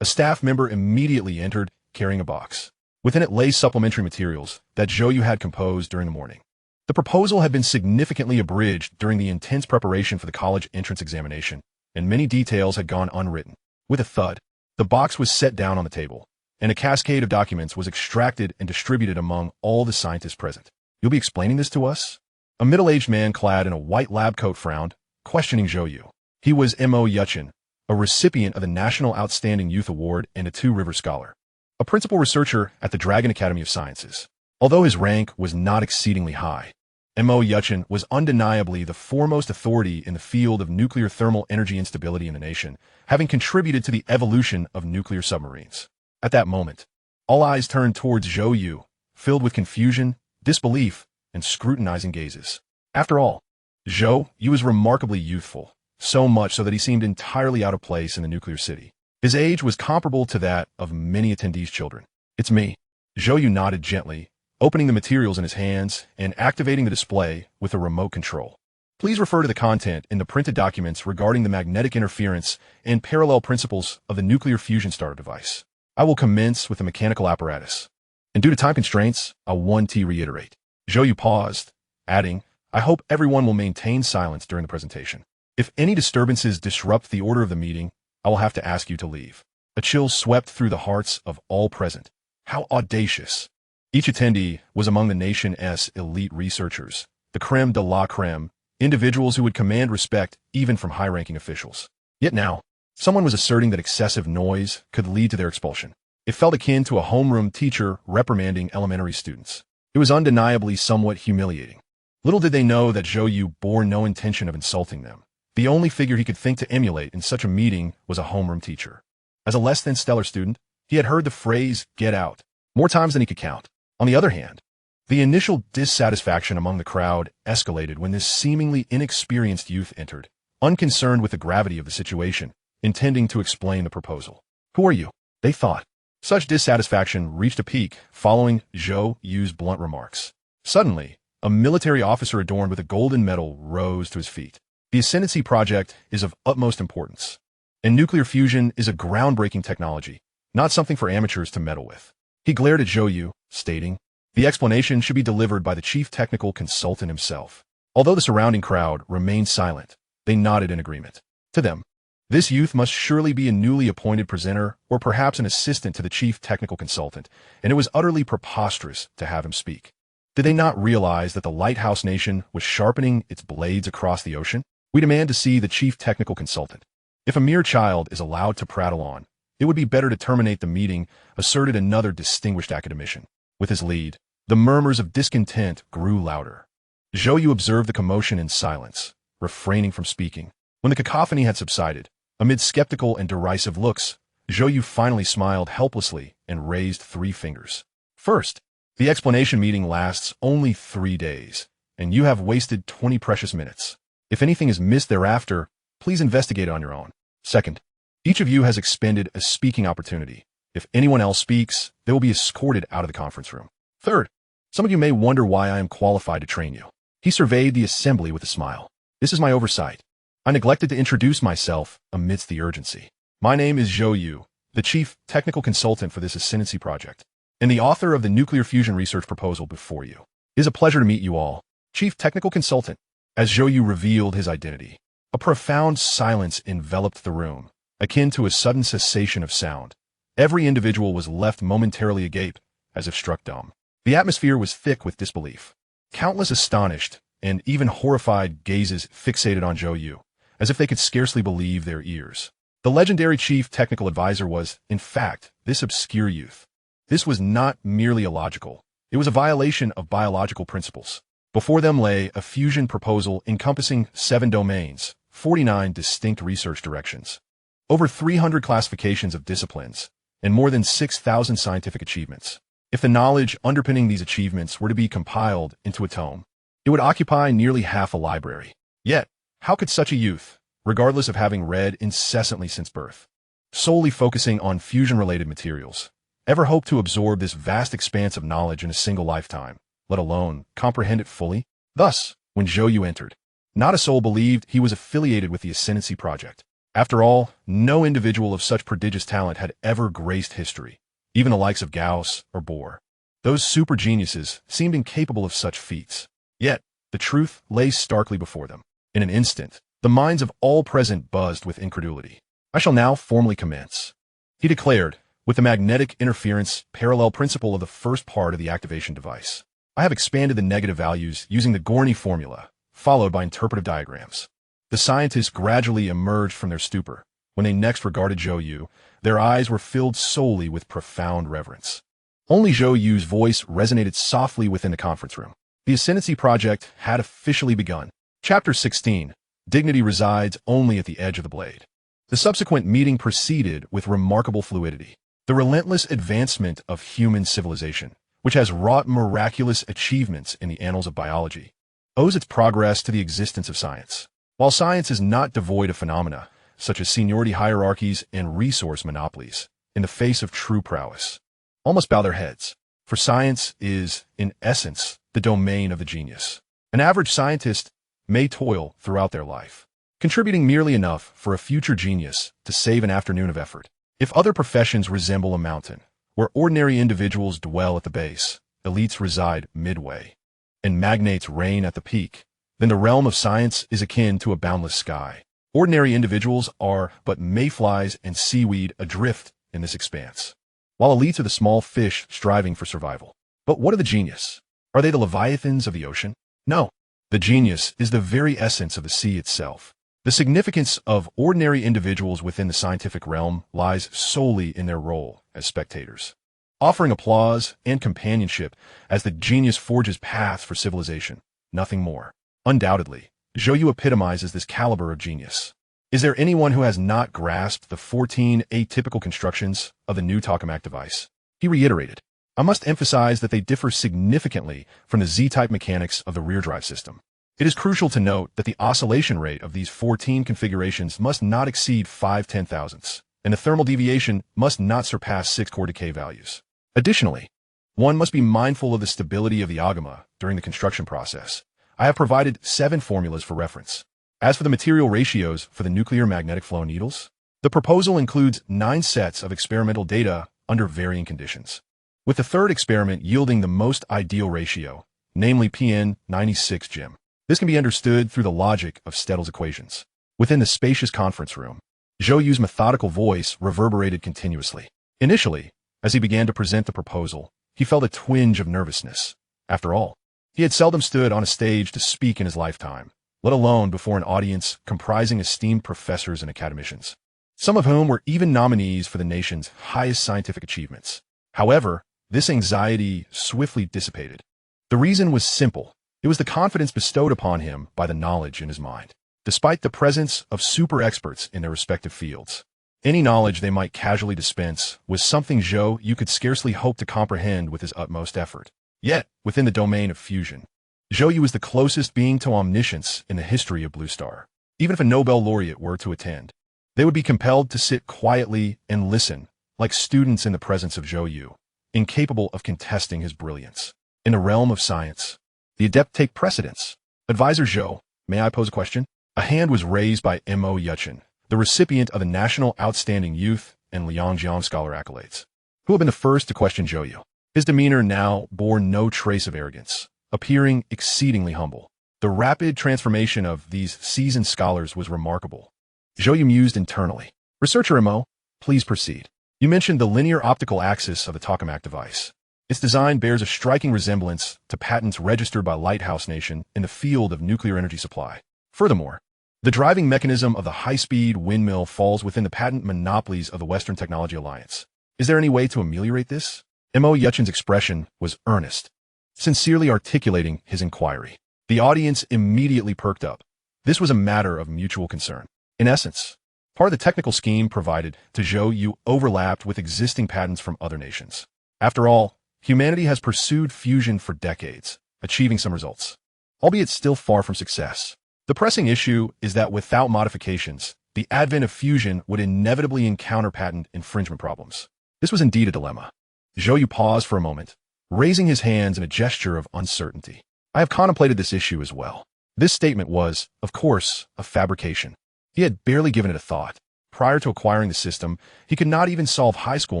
a staff member immediately entered, carrying a box. Within it lay supplementary materials that Zhou Yu had composed during the morning. The proposal had been significantly abridged during the intense preparation for the college entrance examination, and many details had gone unwritten. With a thud, the box was set down on the table, and a cascade of documents was extracted and distributed among all the scientists present. You'll be explaining this to us? A middle-aged man clad in a white lab coat frowned, questioning Zhou Yu. He was Mo Yuchen, a recipient of the National Outstanding Youth Award and a Two-River Scholar, a principal researcher at the Dragon Academy of Sciences. Although his rank was not exceedingly high, Mo Yuchen was undeniably the foremost authority in the field of nuclear thermal energy instability in the nation, having contributed to the evolution of nuclear submarines. At that moment, all eyes turned towards Zhou Yu, filled with confusion, disbelief, and scrutinizing gazes. After all, Zhou Yu was remarkably youthful, so much so that he seemed entirely out of place in the nuclear city. His age was comparable to that of many attendees' children. It's me. Zhou Yu nodded gently, opening the materials in his hands and activating the display with a remote control. Please refer to the content in the printed documents regarding the magnetic interference and parallel principles of the nuclear fusion starter device. I will commence with the mechanical apparatus. And due to time constraints, I'll reiterate. Zhou Yu paused, adding, I hope everyone will maintain silence during the presentation. If any disturbances disrupt the order of the meeting, I will have to ask you to leave. A chill swept through the hearts of all present. How audacious. Each attendee was among the nation's elite researchers, the creme de la creme, individuals who would command respect even from high-ranking officials. Yet now, someone was asserting that excessive noise could lead to their expulsion. It felt akin to a homeroom teacher reprimanding elementary students. It was undeniably somewhat humiliating. Little did they know that Zhou Yu bore no intention of insulting them. The only figure he could think to emulate in such a meeting was a homeroom teacher. As a less-than-stellar student, he had heard the phrase, get out, more times than he could count. On the other hand, the initial dissatisfaction among the crowd escalated when this seemingly inexperienced youth entered, unconcerned with the gravity of the situation, intending to explain the proposal. Who are you? They thought. Such dissatisfaction reached a peak following Zhou Yu's blunt remarks. Suddenly, a military officer adorned with a golden medal rose to his feet. The Ascendancy project is of utmost importance, and nuclear fusion is a groundbreaking technology, not something for amateurs to meddle with. He glared at Zhou Yu, stating, the explanation should be delivered by the chief technical consultant himself. Although the surrounding crowd remained silent, they nodded in agreement. To them, this youth must surely be a newly appointed presenter or perhaps an assistant to the chief technical consultant, and it was utterly preposterous to have him speak. Did they not realize that the Lighthouse Nation was sharpening its blades across the ocean? We demand to see the chief technical consultant. If a mere child is allowed to prattle on, it would be better to terminate the meeting, asserted another distinguished academician. With his lead, the murmurs of discontent grew louder. Zhou Yu observed the commotion in silence, refraining from speaking. When the cacophony had subsided, Amid skeptical and derisive looks, Zhou Yu finally smiled helplessly and raised 3 fingers. First, the explanation meeting lasts only 3 days, and you have wasted 20 precious minutes. If anything is missed thereafter, please investigate on your own. Second, each of you has expended a speaking opportunity. If anyone else speaks, they will be escorted out of the conference room. Third, some of you may wonder why I am qualified to train you. He surveyed the assembly with a smile. This is my oversight. I neglected to introduce myself amidst the urgency. My name is Zhou Yu, the chief technical consultant for this ascendancy project, and the author of the nuclear fusion research proposal before you. It is a pleasure to meet you all. Chief technical consultant. As Zhou Yu revealed his identity, a profound silence enveloped the room, akin to a sudden cessation of sound. Every individual was left momentarily agape, as if struck dumb. The atmosphere was thick with disbelief. Countless astonished and even horrified gazes fixated on Zhou Yu, as if they could scarcely believe their ears. The legendary chief technical advisor was, in fact, this obscure youth. This was not merely illogical. It was a violation of biological principles. Before them lay a fusion proposal encompassing 7 domains, 49 distinct research directions, over 300 classifications of disciplines, and more than 6,000 scientific achievements. If the knowledge underpinning these achievements were to be compiled into a tome, it would occupy nearly half a library. Yet, how could such a youth, regardless of having read incessantly since birth, solely focusing on fusion-related materials, ever hope to absorb this vast expanse of knowledge in a single lifetime, let alone comprehend it fully? Thus, when Zhou Yu entered, not a soul believed he was affiliated with the Ascendancy Project. After all, no individual of such prodigious talent had ever graced history, even the likes of Gauss or Bohr. Those super geniuses seemed incapable of such feats. Yet, the truth lay starkly before them. In an instant, the minds of all present buzzed with incredulity. I shall now formally commence, he declared, with the magnetic interference parallel principle of the first part of the activation device. I have expanded the negative values using the Gorny formula, followed by interpretive diagrams. The scientists gradually emerged from their stupor. When they next regarded Zhou Yu, their eyes were filled solely with profound reverence. Only Zhou Yu's voice resonated softly within the conference room. The Ascendancy Project had officially begun. Chapter 16. Dignity resides only at the edge of the blade. The subsequent meeting proceeded with remarkable fluidity. The relentless advancement of human civilization, which has wrought miraculous achievements in the annals of biology, owes its progress to the existence of science. While science is not devoid of phenomena, such as seniority hierarchies and resource monopolies, in the face of true prowess, all must bow their heads, for science is, in essence, the domain of the genius. An average scientist may toil throughout their life, contributing merely enough for a future genius to save an afternoon of effort. If other professions resemble a mountain, where ordinary individuals dwell at the base, elites reside midway, and magnates reign at the peak, then the realm of science is akin to a boundless sky. Ordinary individuals are but mayflies and seaweed adrift in this expanse, while elites are the small fish striving for survival. But what of the genius? Are they the leviathans of the ocean? No. The genius is the very essence of the sea itself. The significance of ordinary individuals within the scientific realm lies solely in their role as spectators, offering applause and companionship as the genius forges paths for civilization, nothing more. Undoubtedly, Zhou Yu epitomizes this caliber of genius. Is there anyone who has not grasped the 14 atypical constructions of the new tokamak device? He reiterated, I must emphasize that they differ significantly from the Z-type mechanics of the rear drive system. It is crucial to note that the oscillation rate of these 14 configurations must not exceed 5/10,000ths, and the thermal deviation must not surpass 6 core decay values. Additionally, one must be mindful of the stability of the agama during the construction process. I have provided 7 formulas for reference. As for the material ratios for the nuclear magnetic flow needles, the proposal includes 9 sets of experimental data under varying conditions, with the third experiment yielding the most ideal ratio, namely PN 96 gym. This can be understood through the logic of Stettle's equations. Within the spacious conference room, Zhou Yu's methodical voice reverberated continuously. Initially, as he began to present the proposal, he felt a twinge of nervousness. After all, he had seldom stood on a stage to speak in his lifetime, let alone before an audience comprising esteemed professors and academicians, some of whom were even nominees for the nation's highest scientific achievements. However, this anxiety swiftly dissipated. The reason was simple. It was the confidence bestowed upon him by the knowledge in his mind. despite the presence of super experts in their respective fields. Any knowledge they might casually dispense was something Zhou You could scarcely hope to comprehend with his utmost effort. Yet, within the domain of fusion, Zhou You is the closest being to omniscience in the history of Blue Star. Even if a Nobel laureate were to attend, they would be compelled to sit quietly and listen, like students in the presence of Zhou You, incapable of contesting his brilliance. In the realm of science, the adept take precedence. Advisor Zhou, may I pose a question? A hand was raised by Mo Yuchen, the recipient of the National Outstanding Youth and Liangjiang Scholar accolades, who had been the first to question Zhou You. His demeanor now bore no trace of arrogance, appearing exceedingly humble. The rapid transformation of these seasoned scholars was remarkable. Zhou You mused internally. Researcher Mo, please proceed. You mentioned the linear optical axis of the tokamak device. Its design bears a striking resemblance to patents registered by Lighthouse Nation in the field of nuclear energy supply. Furthermore, the driving mechanism of the high-speed windmill falls within the patent monopolies of the Western Technology Alliance. Is there any way to ameliorate this? Mo Yuchen's expression was earnest, sincerely articulating his inquiry. The audience immediately perked up. This was a matter of mutual concern. In essence, part of the technical scheme provided to Zhou You overlapped with existing patents from other nations. After all, humanity has pursued fusion for decades, achieving some results, albeit still far from success. The pressing issue is that without modifications, the advent of fusion would inevitably encounter patent infringement problems. This was indeed a dilemma. Zhou You paused for a moment, raising his hands in a gesture of uncertainty. I have contemplated this issue as well. This statement was, of course, a fabrication. He had barely given it a thought. Prior to acquiring the system, he could not even solve high school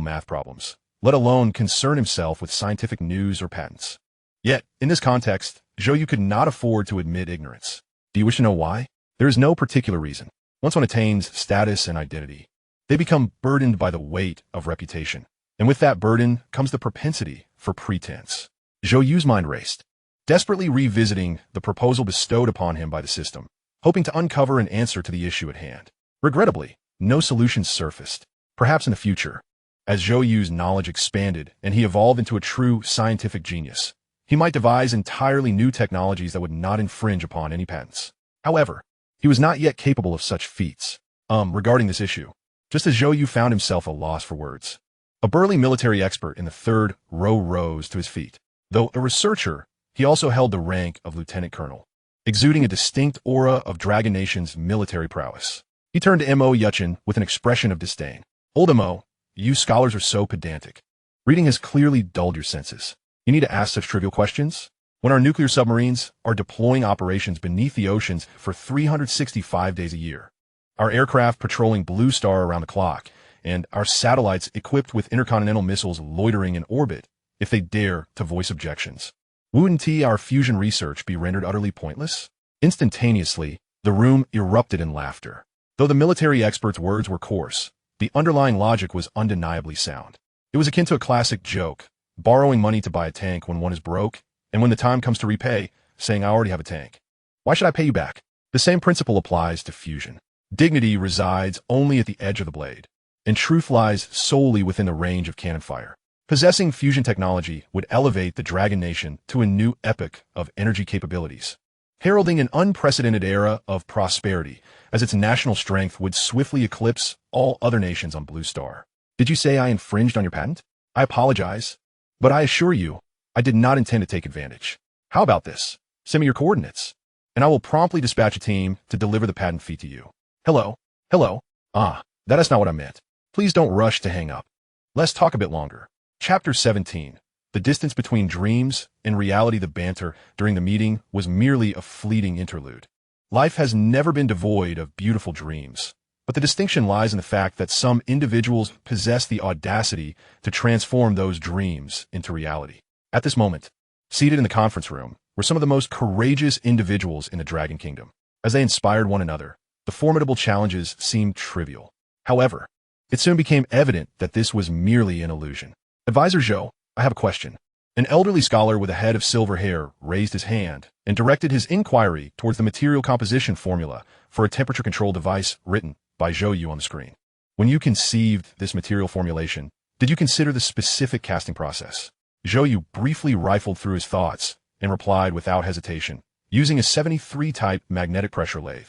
math problems, let alone concern himself with scientific news or patents. Yet, in this context, Zhou You could not afford to admit ignorance. Do you wish to know why? There is no particular reason. Once one attains status and identity, they become burdened by the weight of reputation. And with that burden comes the propensity for pretense. Zhou Yu's mind raced, desperately revisiting the proposal bestowed upon him by the system, hoping to uncover an answer to the issue at hand. Regrettably, no solutions surfaced. Perhaps in the future, as Zhou Yu's knowledge expanded and he evolved into a true scientific genius, he might devise entirely new technologies that would not infringe upon any patents. However, he was not yet capable of such feats. Regarding this issue, just as Zhou Yu found himself at a loss for words, a burly military expert in the third row rose to his feet. Though a researcher, he also held the rank of lieutenant colonel, exuding a distinct aura of Dragon Nation's military prowess. He turned to Mo Yuchen with an expression of disdain. Old Mo, you scholars are so pedantic. Reading has clearly dulled your senses. You need to ask such trivial questions? When our nuclear submarines are deploying operations beneath the oceans for 365 days a year, our aircraft patrolling Blue Star around the clock, and our satellites equipped with intercontinental missiles loitering in orbit, if they dare to voice objections, wouldn't our fusion research be rendered utterly pointless? Instantaneously, the room erupted in laughter. Though the military expert's words were coarse, the underlying logic was undeniably sound. It was akin to a classic joke, borrowing money to buy a tank when one is broke, and when the time comes to repay, saying I already have a tank. Why should I pay you back? The same principle applies to fusion. Dignity resides only at the edge of the blade, and truth lies solely within the range of cannon fire. Possessing fusion technology would elevate the Dragon Nation to a new epoch of energy capabilities, heralding an unprecedented era of prosperity as its national strength would swiftly eclipse all other nations on Blue Star. Did you say I infringed on your patent? I apologize, but I assure you, I did not intend to take advantage. How about this? Send me your coordinates, and I will promptly dispatch a team to deliver the patent fee to you. Hello? Hello? That is not what I meant. Please don't rush to hang up. Let's talk a bit longer. Chapter 17. The distance between dreams and reality. The banter during the meeting was merely a fleeting interlude. Life has never been devoid of beautiful dreams, but the distinction lies in the fact that some individuals possess the audacity to transform those dreams into reality. At this moment, seated in the conference room were some of the most courageous individuals in the Dragon Kingdom. As they inspired one another, the formidable challenges seemed trivial. However, it soon became evident that this was merely an illusion. Advisor Zhou, I have a question. An elderly scholar with a head of silver hair raised his hand and directed his inquiry towards the material composition formula for a temperature-controlled device written by Zhou You on the screen. When you conceived this material formulation, did you consider the specific casting process? Zhou You briefly rifled through his thoughts and replied without hesitation, using a 73-type magnetic pressure lathe.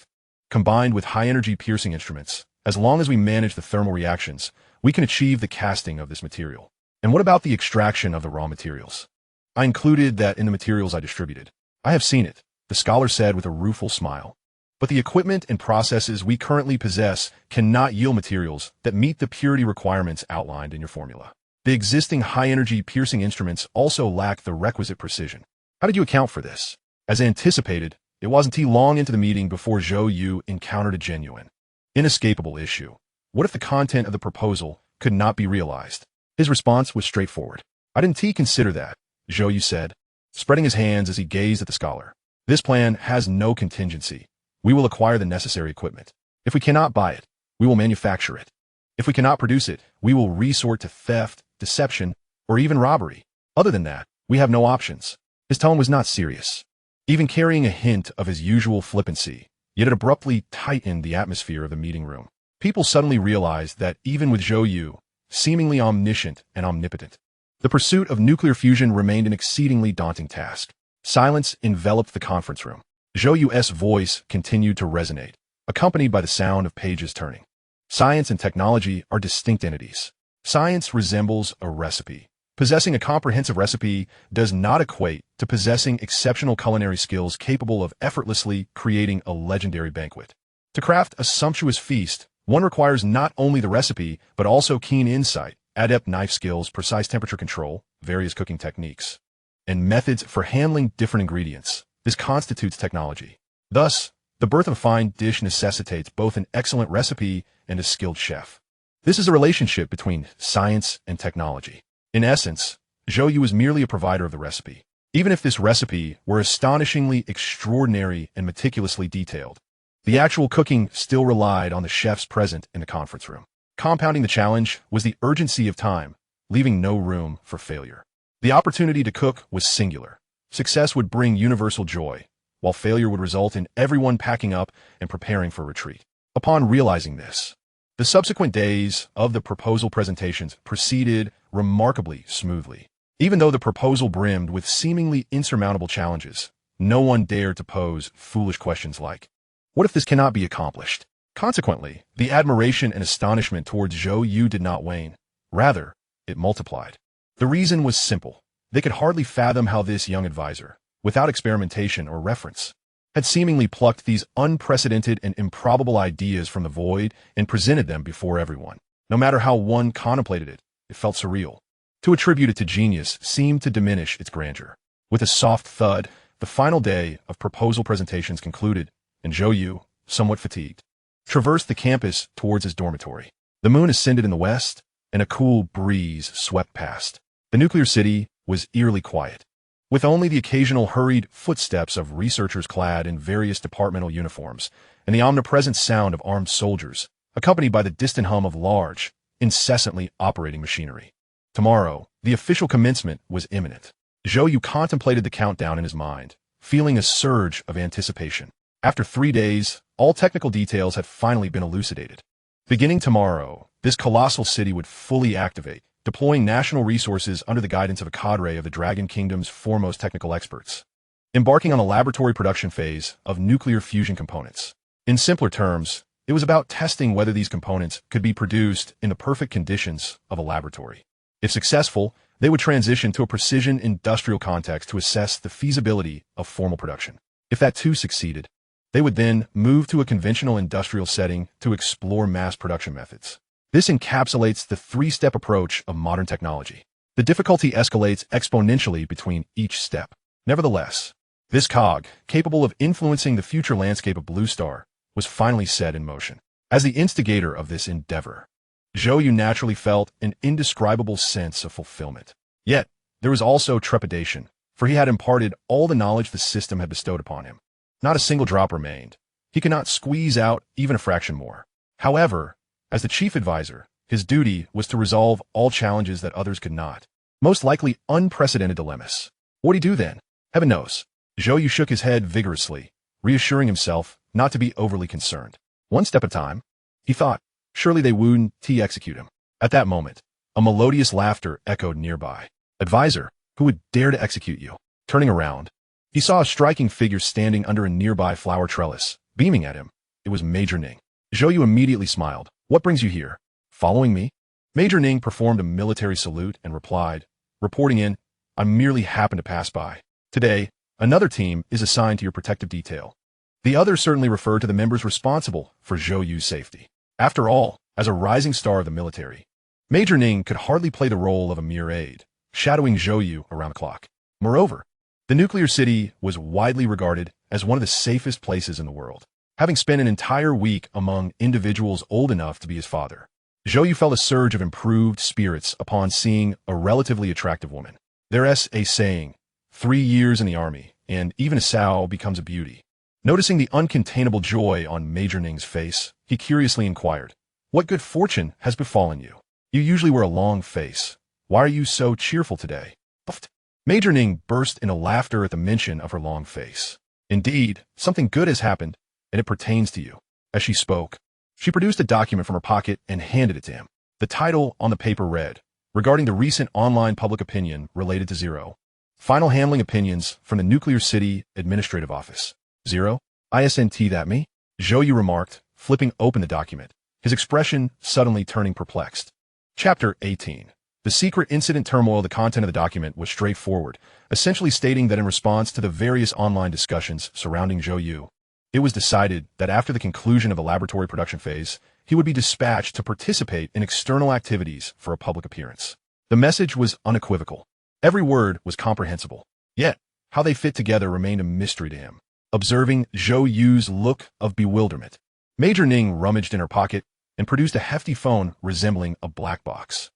Combined with high-energy piercing instruments, as long as we manage the thermal reactions, we can achieve the casting of this material. And what about the extraction of the raw materials? I included that in the materials I distributed. I have seen it, the scholar said with a rueful smile. But the equipment and processes we currently possess cannot yield materials that meet the purity requirements outlined in your formula. The existing high-energy piercing instruments also lack the requisite precision. How did you account for this? As anticipated, it wasn't too long into the meeting before Zhou You encountered a genuine, inescapable issue. What if the content of the proposal could not be realized? His response was straightforward. I didn't consider that, Zhou You said, spreading his hands as he gazed at the scholar. This plan has no contingency. We will acquire the necessary equipment. If we cannot buy it, we will manufacture it. If we cannot produce it, we will resort to theft, deception, or even robbery. Other than that, we have no options. His tone was not serious, even carrying a hint of his usual flippancy, yet it abruptly tightened the atmosphere of the meeting room. People suddenly realized that even with Zhou You, seemingly omniscient and omnipotent, the pursuit of nuclear fusion remained an exceedingly daunting task. Silence enveloped the conference room. Zhou Yu's voice continued to resonate, accompanied by the sound of pages turning. Science and technology are distinct entities. Science resembles a recipe. Possessing a comprehensive recipe does not equate to possessing exceptional culinary skills capable of effortlessly creating a legendary banquet. To craft a sumptuous feast, one requires not only the recipe, but also keen insight, adept knife skills, precise temperature control, various cooking techniques, and methods for handling different ingredients. This constitutes technology. Thus, the birth of a fine dish necessitates both an excellent recipe and a skilled chef. This is a relationship between science and technology. In essence, Zhou You is merely a provider of the recipe. Even if this recipe were astonishingly extraordinary and meticulously detailed, the actual cooking still relied on the chefs present in the conference room. Compounding the challenge was the urgency of time, leaving no room for failure. The opportunity to cook was singular. Success would bring universal joy, while failure would result in everyone packing up and preparing for retreat. Upon realizing this, the subsequent days of the proposal presentations proceeded remarkably smoothly. Even though the proposal brimmed with seemingly insurmountable challenges, no one dared to pose foolish questions like, what if this cannot be accomplished? Consequently, the admiration and astonishment towards Zhou You did not wane. Rather, it multiplied. The reason was simple. They could hardly fathom how this young advisor, without experimentation or reference, had seemingly plucked these unprecedented and improbable ideas from the void and presented them before everyone. No matter how one contemplated it, it felt surreal. To attribute it to genius seemed to diminish its grandeur. With a soft thud, the final day of proposal presentations concluded, and Zhou You, somewhat fatigued, traversed the campus towards his dormitory. The moon ascended in the west, and a cool breeze swept past. The nuclear city was eerily quiet, with only the occasional hurried footsteps of researchers clad in various departmental uniforms and the omnipresent sound of armed soldiers, accompanied by the distant hum of large, incessantly operating machinery. Tomorrow, the official commencement was imminent. Zhou You contemplated the countdown in his mind, feeling a surge of anticipation. After 3 days, all technical details had finally been elucidated. Beginning tomorrow, this colossal city would fully activate, deploying national resources under the guidance of a cadre of the Dragon Kingdom's foremost technical experts, embarking on a laboratory production phase of nuclear fusion components. In simpler terms, it was about testing whether these components could be produced in the perfect conditions of a laboratory. If successful, they would transition to a precision industrial context to assess the feasibility of formal production. If that too succeeded, they would then move to a conventional industrial setting to explore mass production methods. This encapsulates the 3-step approach of modern technology. The difficulty escalates exponentially between each step. Nevertheless, this cog, capable of influencing the future landscape of Blue Star, was finally set in motion. As the instigator of this endeavor, Zhou You naturally felt an indescribable sense of fulfillment. Yet, there was also trepidation, for he had imparted all the knowledge the system had bestowed upon him. Not a single drop remained. He could not squeeze out even a fraction more. However, as the chief advisor, his duty was to resolve all challenges that others could not, most likely unprecedented dilemmas. What would he do then? Heaven knows. Zhou You shook his head vigorously, reassuring himself not to be overly concerned. One step at a time, he thought, surely they wouldn't execute him. At that moment, a melodious laughter echoed nearby. Advisor, who would dare to execute you? Turning around, he saw a striking figure standing under a nearby flower trellis, beaming at him. it was Major Ning. Zhou You immediately smiled. What brings you here? Following me? Major Ning performed a military salute and replied, reporting in, I merely happened to pass by. Today, another team is assigned to your protective detail. The others certainly refer to the members responsible for Zhou Yu's safety. After all, as a rising star of the military, Major Ning could hardly play the role of a mere aide, shadowing Zhou Yu around the clock. Moreover, the nuclear city was widely regarded as one of the safest places in the world. Having spent an entire week among individuals old enough to be his father, Zhou Yu felt a surge of improved spirits upon seeing a relatively attractive woman. There's a saying, 3 years in the army, and even a sow becomes a beauty. Noticing the uncontainable joy on Major Ning's face, he curiously inquired, what good fortune has befallen you? You usually wear a long face. Why are you so cheerful today? Puffed. Major Ning burst into laughter at the mention of her long face. Indeed, something good has happened, and it pertains to you. As she spoke, she produced a document from her pocket and handed it to him. The title on the paper read, regarding the recent online public opinion related to Zero. Final handling opinions from the Nuclear City Administrative Office. Zero? Isn't that me? Zhou Yu remarked, flipping open the document, his expression suddenly turning perplexed. Chapter 18. The secret incident turmoil. The content of the document was straightforward, essentially stating that in response to the various online discussions surrounding Zhou Yu, it was decided that after the conclusion of the laboratory production phase, he would be dispatched to participate in external activities for a public appearance. The message was unequivocal. Every word was comprehensible. Yet, how they fit together remained a mystery to him. Observing Zhou Yu's look of bewilderment, Major Ning rummaged in her pocket and produced a hefty phone resembling a black box.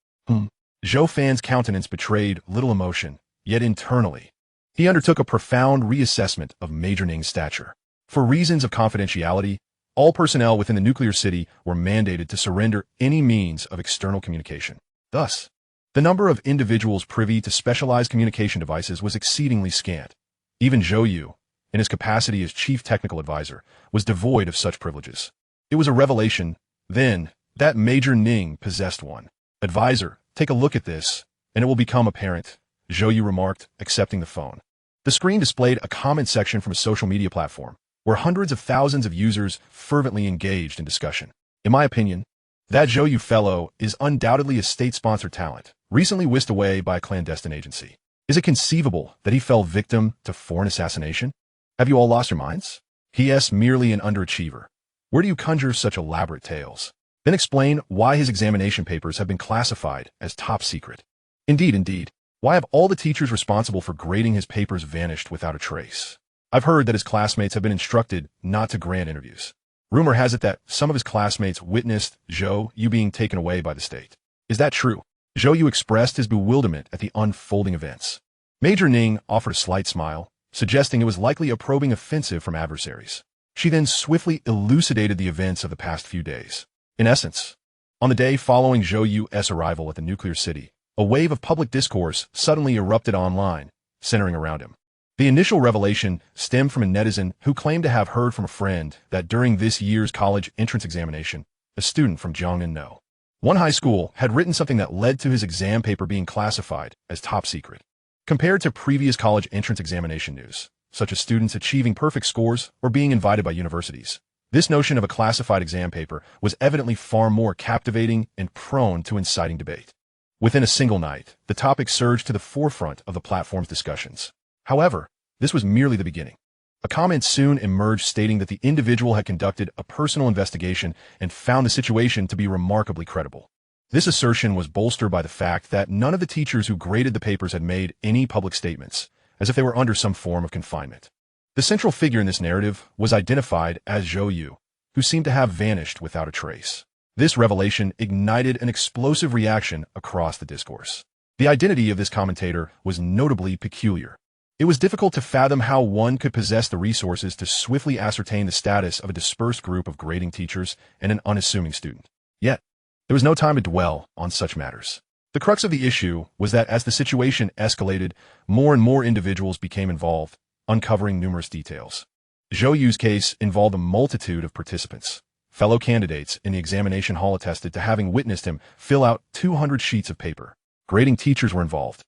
Zhou Fan's countenance betrayed little emotion, yet internally, he undertook a profound reassessment of Major Ning's stature. For reasons of confidentiality, all personnel within the nuclear city were mandated to surrender any means of external communication. Thus, the number of individuals privy to specialized communication devices was exceedingly scant. Even Zhou Yu, in his capacity as chief technical advisor, was devoid of such privileges. It was a revelation, then, that Major Ning possessed one. Advisor, take a look at this, and it will become apparent, Zhou Yu remarked, accepting the phone. The screen displayed a comment section from a social media platform, where hundreds of thousands of users fervently engaged in discussion. In my opinion, that Zhou Yu fellow is undoubtedly a state-sponsored talent, recently whisked away by a clandestine agency. Is it conceivable that he fell victim to foreign assassination? Have you all lost your minds? He is merely an underachiever. Where do you conjure such elaborate tales? Then explain why his examination papers have been classified as top secret. Indeed, why have all the teachers responsible for grading his papers vanished without a trace? I've heard that his classmates have been instructed not to grant interviews. Rumor has it that some of his classmates witnessed Zhou Yu being taken away by the state. Is that true? Zhou Yu expressed his bewilderment at the unfolding events. Major Ning offered a slight smile, suggesting it was likely a probing offensive from adversaries. She then swiftly elucidated the events of the past few days. In essence, on the day following Zhou Yu's arrival at the nuclear city, a wave of public discourse suddenly erupted online, centering around him. The initial revelation stemmed from a netizen who claimed to have heard from a friend that during this year's college entrance examination, a student from Jiangnan, one high school, had written something that led to his exam paper being classified as top secret. Compared to previous college entrance examination news, such as students achieving perfect scores or being invited by universities, this notion of a classified exam paper was evidently far more captivating and prone to inciting debate. Within a single night, the topic surged to the forefront of the platform's discussions. However, this was merely the beginning. A comment soon emerged stating that the individual had conducted a personal investigation and found the situation to be remarkably credible. This assertion was bolstered by the fact that none of the teachers who graded the papers had made any public statements, as if they were under some form of confinement. The central figure in this narrative was identified as Zhou Yu, who seemed to have vanished without a trace. This revelation ignited an explosive reaction across the discourse. The identity of this commentator was notably peculiar. It was difficult to fathom how one could possess the resources to swiftly ascertain the status of a dispersed group of grading teachers and an unassuming student. Yet, there was no time to dwell on such matters. The crux of the issue was that as the situation escalated, more and more individuals became involved, uncovering numerous details. Zhou Yu's case involved a multitude of participants. Fellow candidates in the examination hall attested to having witnessed him fill out 200 sheets of paper. Grading teachers were involved,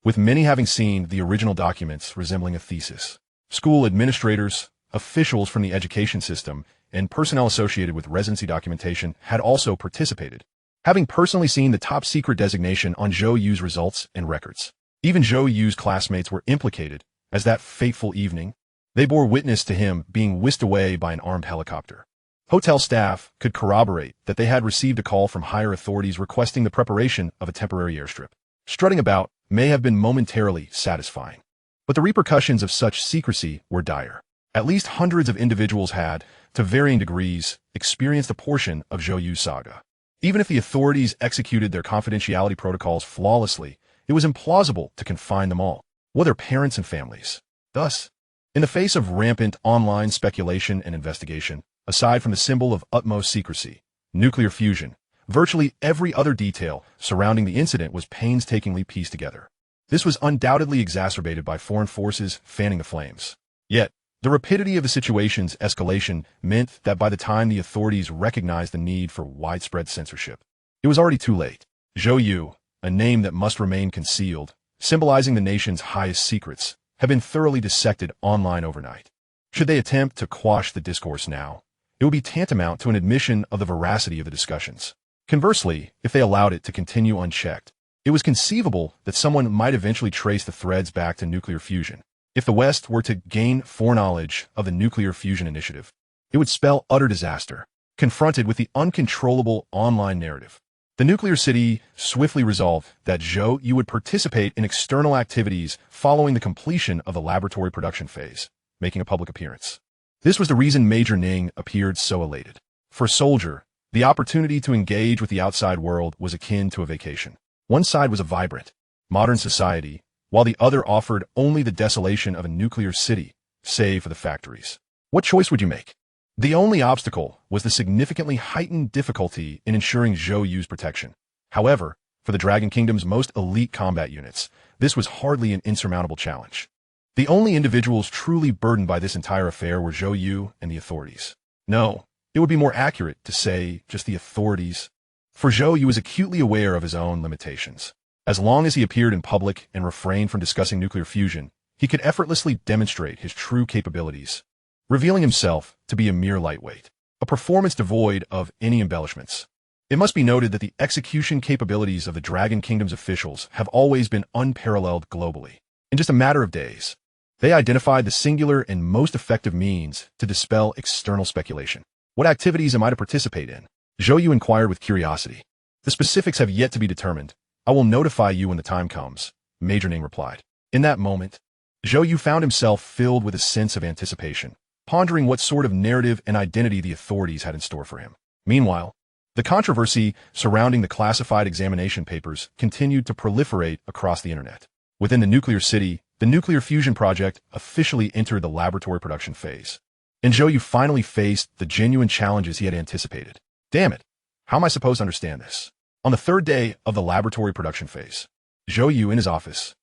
with many having seen the original documents resembling a thesis. School administrators, officials from the education system, and personnel associated with residency documentation had also participated, having personally seen the top-secret designation on Zhou Yu's results and records. Even Zhou Yu's classmates were implicated, as that fateful evening, they bore witness to him being whisked away by an armed helicopter. Hotel staff could corroborate that they had received a call from higher authorities requesting the preparation of a temporary airstrip. Strutting about may have been momentarily satisfying, but the repercussions of such secrecy were dire. At least hundreds of individuals had, to varying degrees, experienced a portion of Zhou Yu's saga. Even if the authorities executed their confidentiality protocols flawlessly, it was implausible to confine them all, whether parents and families. Thus, in the face of rampant online speculation and investigation, aside from the symbol of utmost secrecy, nuclear fusion, virtually every other detail surrounding the incident was painstakingly pieced together. This was undoubtedly exacerbated by foreign forces fanning the flames. Yet, the rapidity of the situation's escalation meant that by the time the authorities recognized the need for widespread censorship, it was already too late. Zhou You, a name that must remain concealed, symbolizing the nation's highest secrets, had been thoroughly dissected online overnight. Should they attempt to quash the discourse now, it would be tantamount to an admission of the veracity of the discussions. Conversely, if they allowed it to continue unchecked, it was conceivable that someone might eventually trace the threads back to nuclear fusion. If the West were to gain foreknowledge of the nuclear fusion initiative, it would spell utter disaster. Confronted with the uncontrollable online narrative, the nuclear city swiftly resolved that Zhou You would participate in external activities following the completion of the laboratory production phase, making a public appearance. This was the reason Major Ning appeared so elated. For a soldier, the opportunity to engage with the outside world was akin to a vacation. One side was a vibrant, modern society, while the other offered only the desolation of a nuclear city, save for the factories. What choice would you make? The only obstacle was the significantly heightened difficulty in ensuring Zhou Yu's protection. However, for the Dragon Kingdom's most elite combat units, this was hardly an insurmountable challenge. The only individuals truly burdened by this entire affair were Zhou Yu and the authorities. No, it would be more accurate to say just the authorities. For Zhou Yu was acutely aware of his own limitations. As long as he appeared in public and refrained from discussing nuclear fusion, he could effortlessly demonstrate his true capabilities, revealing himself to be a mere lightweight, a performance devoid of any embellishments. It must be noted that the execution capabilities of the Dragon Kingdom's officials have always been unparalleled globally. In just a matter of days, they identified the singular and most effective means to dispel external speculation. What activities am I to participate in? Zhou Yu inquired with curiosity. The specifics have yet to be determined. I will notify you when the time comes, Major Ning replied. In that moment, Zhou Yu found himself filled with a sense of anticipation, pondering what sort of narrative and identity the authorities had in store for him. Meanwhile, the controversy surrounding the classified examination papers continued to proliferate across the internet. Within the nuclear city, the nuclear fusion project officially entered the laboratory production phase, and Zhou Yu finally faced the genuine challenges he had anticipated. Damn it, how am I supposed to understand this? On the third day of the laboratory production phase, Zhou Yu in his office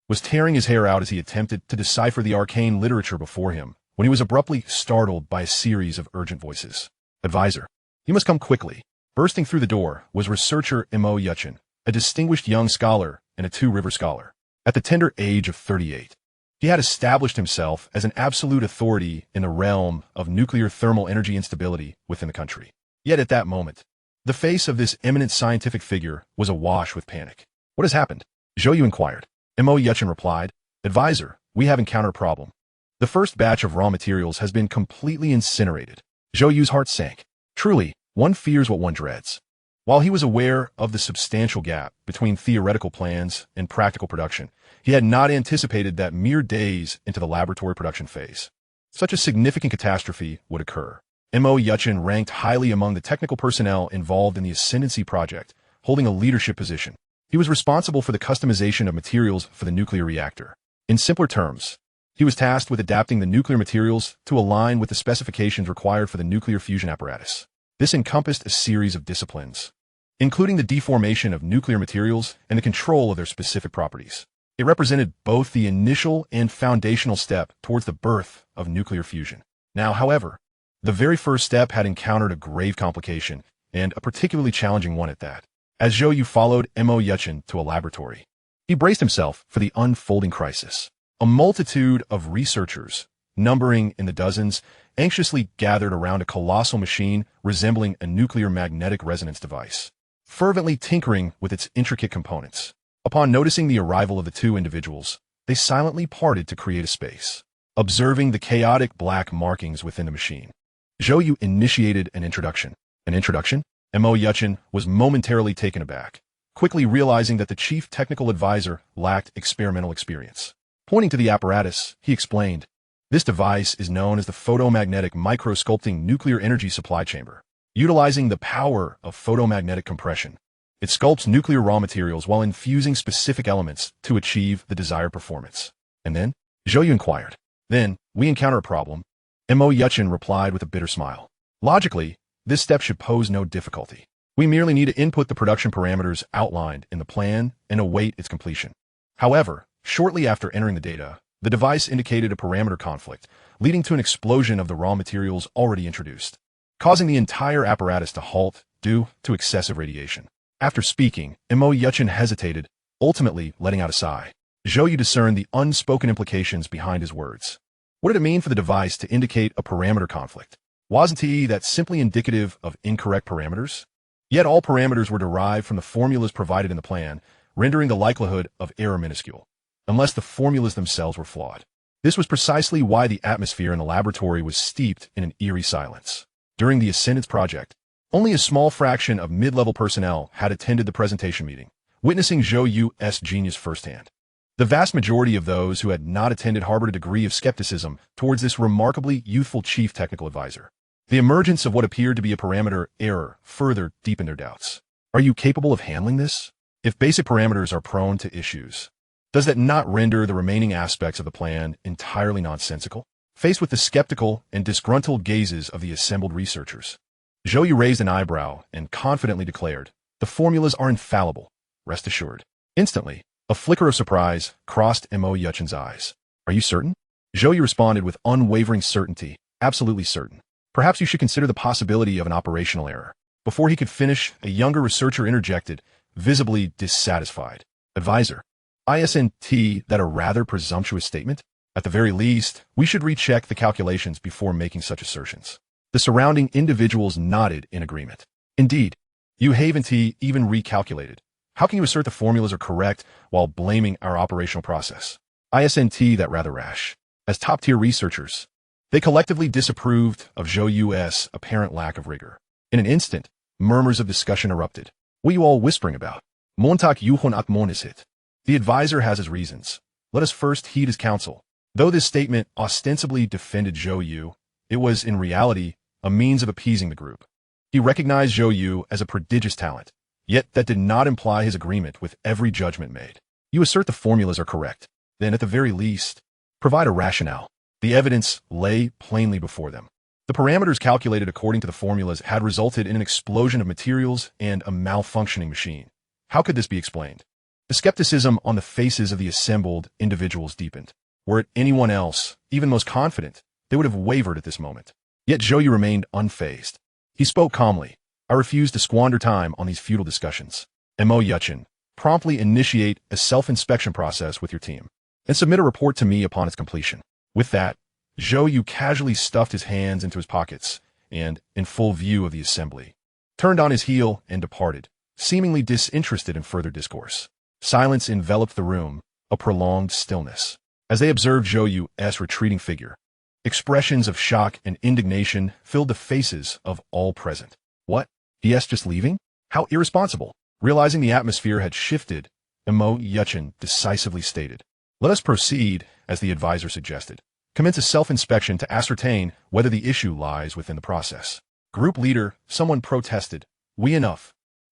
was tearing his hair out as he attempted to decipher the arcane literature before him when he was abruptly startled by a series of urgent voices. Advisor, you must come quickly. Bursting through the door was researcher Mo Yuchen, a distinguished young scholar and a two-river scholar. At the tender age of 38, he had established himself as an absolute authority in the realm of nuclear thermal energy instability within the country. Yet at that moment, the face of this eminent scientific figure was awash with panic. What has happened? Zhou Yu inquired. Mo Yuchen replied, Advisor, we have encountered a problem. The first batch of raw materials has been completely incinerated. Zhou Yu's heart sank. Truly, one fears what one dreads. While he was aware of the substantial gap between theoretical plans and practical production, he had not anticipated that mere days into the laboratory production phase, such a significant catastrophe would occur. Mo Yuchen ranked highly among the technical personnel involved in the Ascendancy project, holding a leadership position. He was responsible for the customization of materials for the nuclear reactor. In simpler terms, he was tasked with adapting the nuclear materials to align with the specifications required for the nuclear fusion apparatus. This encompassed a series of disciplines, including the deformation of nuclear materials and the control of their specific properties. It represented both the initial and foundational step towards the birth of nuclear fusion. Now, however, the very first step had encountered a grave complication, and a particularly challenging one at that. As Zhou Yu followed Mo Yuchen to a laboratory, he braced himself for the unfolding crisis. A multitude of researchers, numbering in the dozens, anxiously gathered around a colossal machine resembling a nuclear magnetic resonance device, fervently tinkering with its intricate components. Upon noticing the arrival of the two individuals, they silently parted to create a space. Observing the chaotic black markings within the machine, Zhou You initiated an introduction. An introduction? Mo Yuchen was momentarily taken aback, quickly realizing that the chief technical advisor lacked experimental experience. Pointing to the apparatus, he explained, "This device is known as the photomagnetic microsculpting nuclear energy supply chamber. Utilizing the power of photomagnetic compression, it sculpts nuclear raw materials while infusing specific elements to achieve the desired performance." And then, Zhou You inquired, "Then, we encounter a problem?" Mo Yuchen replied with a bitter smile. "Logically, this step should pose no difficulty. We merely need to input the production parameters outlined in the plan and await its completion." However, shortly after entering the data, the device indicated a parameter conflict, leading to an explosion of the raw materials already introduced, causing the entire apparatus to halt due to excessive radiation. After speaking, Mo Yuchen hesitated, ultimately letting out a sigh. Zhou You discerned the unspoken implications behind his words. What did it mean for the device to indicate a parameter conflict? Wasn't that simply indicative of incorrect parameters? Yet all parameters were derived from the formulas provided in the plan, rendering the likelihood of error minuscule, unless the formulas themselves were flawed. This was precisely why the atmosphere in the laboratory was steeped in an eerie silence. During the Ascendance project, only a small fraction of mid-level personnel had attended the presentation meeting, witnessing Zhou Yu's genius firsthand. The vast majority of those who had not attended harbored a degree of skepticism towards this remarkably youthful chief technical advisor. The emergence of what appeared to be a parameter error further deepened their doubts. Are you capable of handling this? If basic parameters are prone to issues, does that not render the remaining aspects of the plan entirely nonsensical? Faced with the skeptical and disgruntled gazes of the assembled researchers, Zhou Yu raised an eyebrow and confidently declared, "The formulas are infallible. Rest assured." Instantly, a flicker of surprise crossed Mo Yuchen's eyes. "Are you certain?" Zhou Yu responded with unwavering certainty, "Absolutely certain. Perhaps you should consider the possibility of an operational error." Before he could finish, a younger researcher interjected, visibly dissatisfied. "Advisor, isn't that a rather presumptuous statement? At the very least, we should recheck the calculations before making such assertions." The surrounding individuals nodded in agreement. "Indeed, you haven't even recalculated. How can you assert the formulas are correct while blaming our operational process? Isn't that rather rash?" As top-tier researchers, they collectively disapproved of Zhou Yu's apparent lack of rigor. In an instant, murmurs of discussion erupted. "What are you all whispering about? Montak yuhon atmonisit. The advisor has his reasons. Let us first heed his counsel." Though this statement ostensibly defended Zhou Yu, it was in reality a means of appeasing the group. He recognized Zhou Yu as a prodigious talent, yet that did not imply his agreement with every judgment made. "You assert the formulas are correct. Then, at the very least, provide a rationale." The evidence lay plainly before them. The parameters calculated according to the formulas had resulted in an explosion of materials and a malfunctioning machine. How could this be explained? The skepticism on the faces of the assembled individuals deepened. Were it anyone else, even most confident, they would have wavered at this moment. Yet Zhou Yu remained unfazed. He spoke calmly. "I refuse to squander time on these futile discussions. Mo Yuchen, promptly initiate a self-inspection process with your team, and submit a report to me upon its completion." With that, Zhou Yu casually stuffed his hands into his pockets and, in full view of the assembly, turned on his heel and departed, seemingly disinterested in further discourse. Silence enveloped the room, a prolonged stillness. As they observed Zhou Yu's retreating figure, expressions of shock and indignation filled the faces of all present. "What? He's just leaving? How irresponsible!" Realizing the atmosphere had shifted, Mo Yuchen decisively stated, "Let us proceed, as the advisor suggested. Commence a self-inspection to ascertain whether the issue lies within the process." Group leader, someone protested, "We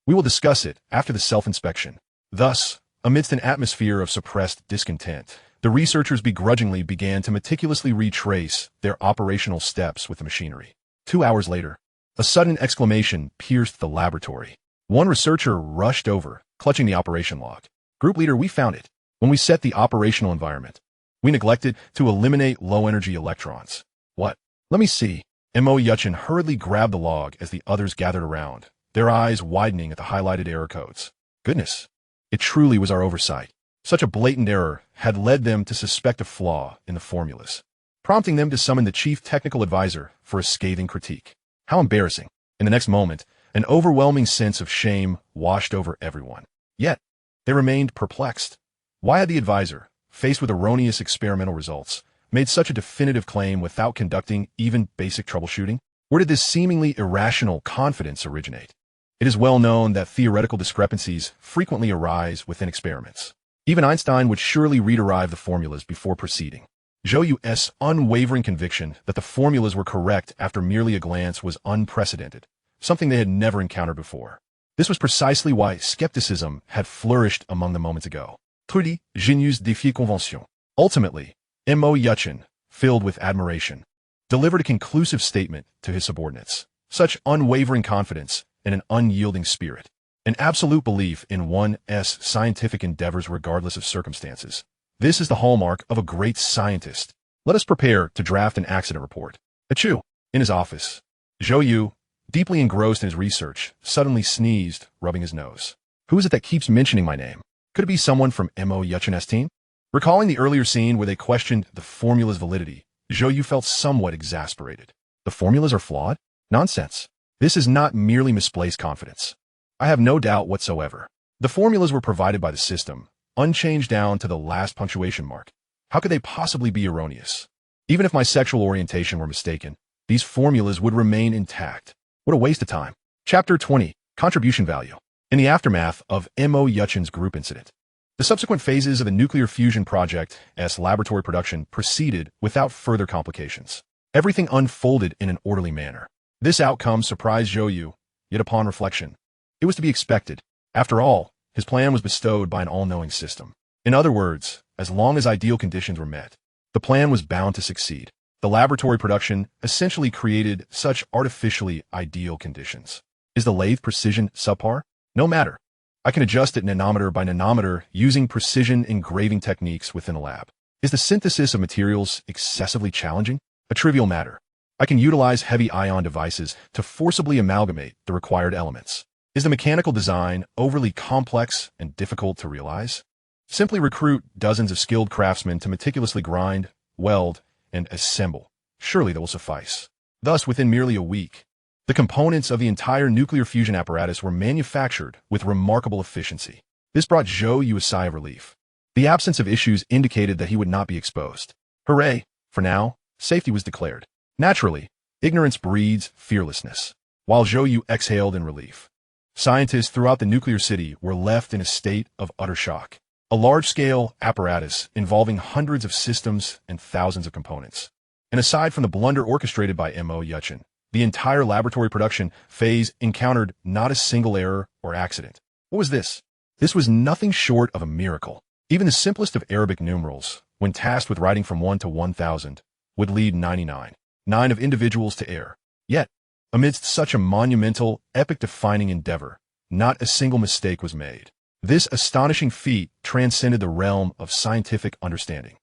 will discuss it after the self-inspection." Thus, amidst an atmosphere of suppressed discontent, the researchers begrudgingly began to meticulously retrace their operational steps with the machinery. 2 hours later, a sudden exclamation pierced the laboratory. One researcher rushed over, clutching the operation log. "Group leader, we found it. When we set the operational environment, we neglected to eliminate low-energy electrons." "What? Let me see." Mo Yuchen hurriedly grabbed the log as the others gathered around, their eyes widening at the highlighted error codes. Goodness, it truly was our oversight. Such a blatant error had led them to suspect a flaw in the formulas. prompting them to summon the chief technical advisor for a scathing critique. How embarrassing. In the next moment, an overwhelming sense of shame washed over everyone. Yet, they remained perplexed. Why had the advisor, faced with erroneous experimental results, made such a definitive claim without conducting even basic troubleshooting? Where did this seemingly irrational confidence originate? It is well known that theoretical discrepancies frequently arise within experiments. Even Einstein would surely rederive the formulas before proceeding. Zhou Yu's unwavering conviction that the formulas were correct after merely a glance was unprecedented, something they had never encountered before. This was precisely why skepticism had flourished among them moments ago. Trudy, genius défie convention. Ultimately, Mo Yuchen, filled with admiration, delivered a conclusive statement to his subordinates. Such unwavering confidence and an unyielding spirit, an absolute belief in one's scientific endeavors regardless of circumstances. This is the hallmark of a great scientist. Let us prepare to draft an accident report. Achoo! In his office, Zhou You, deeply engrossed in his research, suddenly sneezed, rubbing his nose. Who is it that keeps mentioning my name? Could it be someone from Mo Yuchen's team? Recalling the earlier scene where they questioned the formula's validity, Zhou You felt somewhat exasperated. The formulas are flawed? Nonsense. This is not merely misplaced confidence. I have no doubt whatsoever. The formulas were provided by the system, unchanged down to the last punctuation mark. How could they possibly be erroneous? Even if my sexual orientation were mistaken, these formulas would remain intact. What a waste of time. Chapter 20. Contribution Value. In the aftermath of Mo Yuchen's group incident, the subsequent phases of the nuclear fusion project's laboratory production proceeded without further complications. Everything unfolded in an orderly manner. This outcome surprised Zhou You, yet upon reflection, it was to be expected. After all, his plan was bestowed by an all-knowing system. In other words, as long as ideal conditions were met, the plan was bound to succeed. The laboratory production essentially created such artificially ideal conditions. Is the lathe precision subpar? No matter. I can adjust it nanometer by nanometer using precision engraving techniques within a lab. Is the synthesis of materials excessively challenging? A trivial matter. I can utilize heavy ion devices to forcibly amalgamate the required elements. Is the mechanical design overly complex and difficult to realize? Simply recruit dozens of skilled craftsmen to meticulously grind, weld, and assemble. Surely that will suffice. Thus, within merely a week, the components of the entire nuclear fusion apparatus were manufactured with remarkable efficiency. This brought Zhou You a sigh of relief. The absence of issues indicated that he would not be exposed. Hooray! For now, safety was declared. Naturally, ignorance breeds fearlessness. While Zhou You exhaled in relief, scientists throughout the nuclear city were left in a state of utter shock. A large-scale apparatus involving hundreds of systems and thousands of components. And aside from the blunder orchestrated by Mo Yuchen, the entire laboratory production phase encountered not a single error or accident. What was this? This was nothing short of a miracle. Even the simplest of Arabic numerals, when tasked with writing from 1 to 1,000, would lead 99 of individuals to err. Yet, amidst such a monumental, epic-defining endeavor, not a single mistake was made. This astonishing feat transcended the realm of scientific understanding.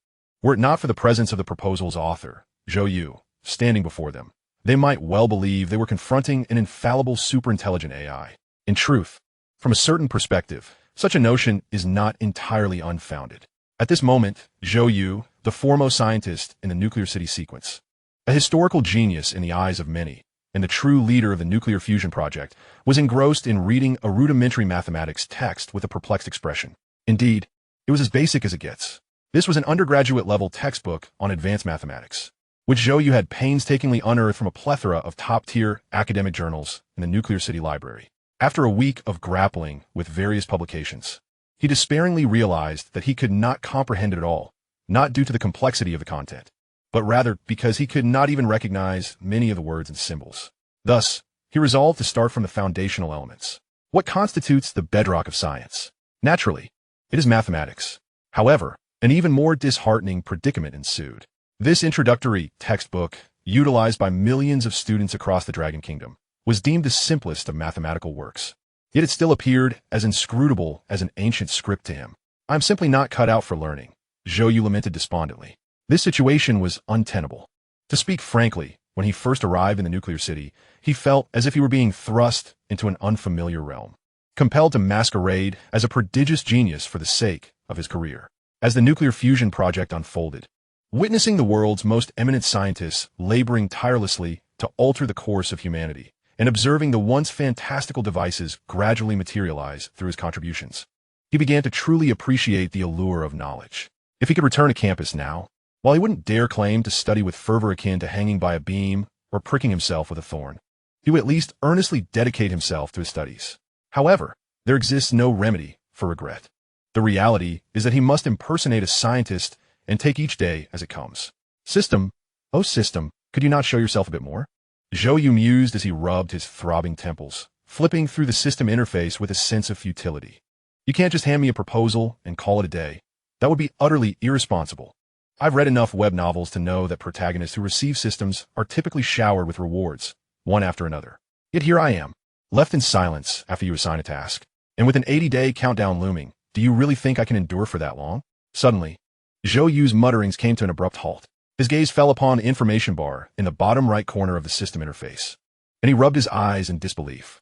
Were it not for the presence of the proposal's author, Zhou You, standing before them, they might well believe they were confronting an infallible superintelligent AI. In truth, from a certain perspective, such a notion is not entirely unfounded. At this moment, Zhou You, the foremost scientist in the nuclear city sequence, a historical genius in the eyes of many, and the true leader of the nuclear fusion project, was engrossed in reading a rudimentary mathematics text with a perplexed expression. Indeed, it was as basic as it gets. This was an undergraduate-level textbook on advanced mathematics, which Zhou You had painstakingly unearthed from a plethora of top-tier academic journals in the Nuclear City Library. After a week of grappling with various publications, he despairingly realized that he could not comprehend it at all, not due to the complexity of the content, but rather because he could not even recognize many of the words and symbols. Thus, he resolved to start from the foundational elements. What constitutes the bedrock of science? Naturally, it is mathematics. However, an even more disheartening predicament ensued. This introductory textbook, utilized by millions of students across the Dragon Kingdom, was deemed the simplest of mathematical works. Yet it still appeared as inscrutable as an ancient script to him. "I am simply not cut out for learning," Zhou You lamented despondently. This situation was untenable. To speak frankly, when he first arrived in the nuclear city, he felt as if he were being thrust into an unfamiliar realm, compelled to masquerade as a prodigious genius for the sake of his career. As the nuclear fusion project unfolded, witnessing the world's most eminent scientists laboring tirelessly to alter the course of humanity, and observing the once fantastical devices gradually materialize through his contributions. He began to truly appreciate the allure of knowledge. If he could return to campus now, while he wouldn't dare claim to study with fervor akin to hanging by a beam or pricking himself with a thorn, he would at least earnestly dedicate himself to his studies. However, there exists no remedy for regret. The reality is that he must impersonate a scientist and take each day as it comes. System, oh system, could you not show yourself a bit more? Zhou You mused as he rubbed his throbbing temples, flipping through the system interface with a sense of futility. You can't just hand me a proposal and call it a day. That would be utterly irresponsible. I've read enough web novels to know that protagonists who receive systems are typically showered with rewards, one after another. Yet here I am, left in silence after you assign a task. And with an 80-day countdown looming, do you really think I can endure for that long? Suddenly, Zhou Yu's mutterings came to an abrupt halt. His gaze fell upon the information bar in the bottom right corner of the system interface, and he rubbed his eyes in disbelief.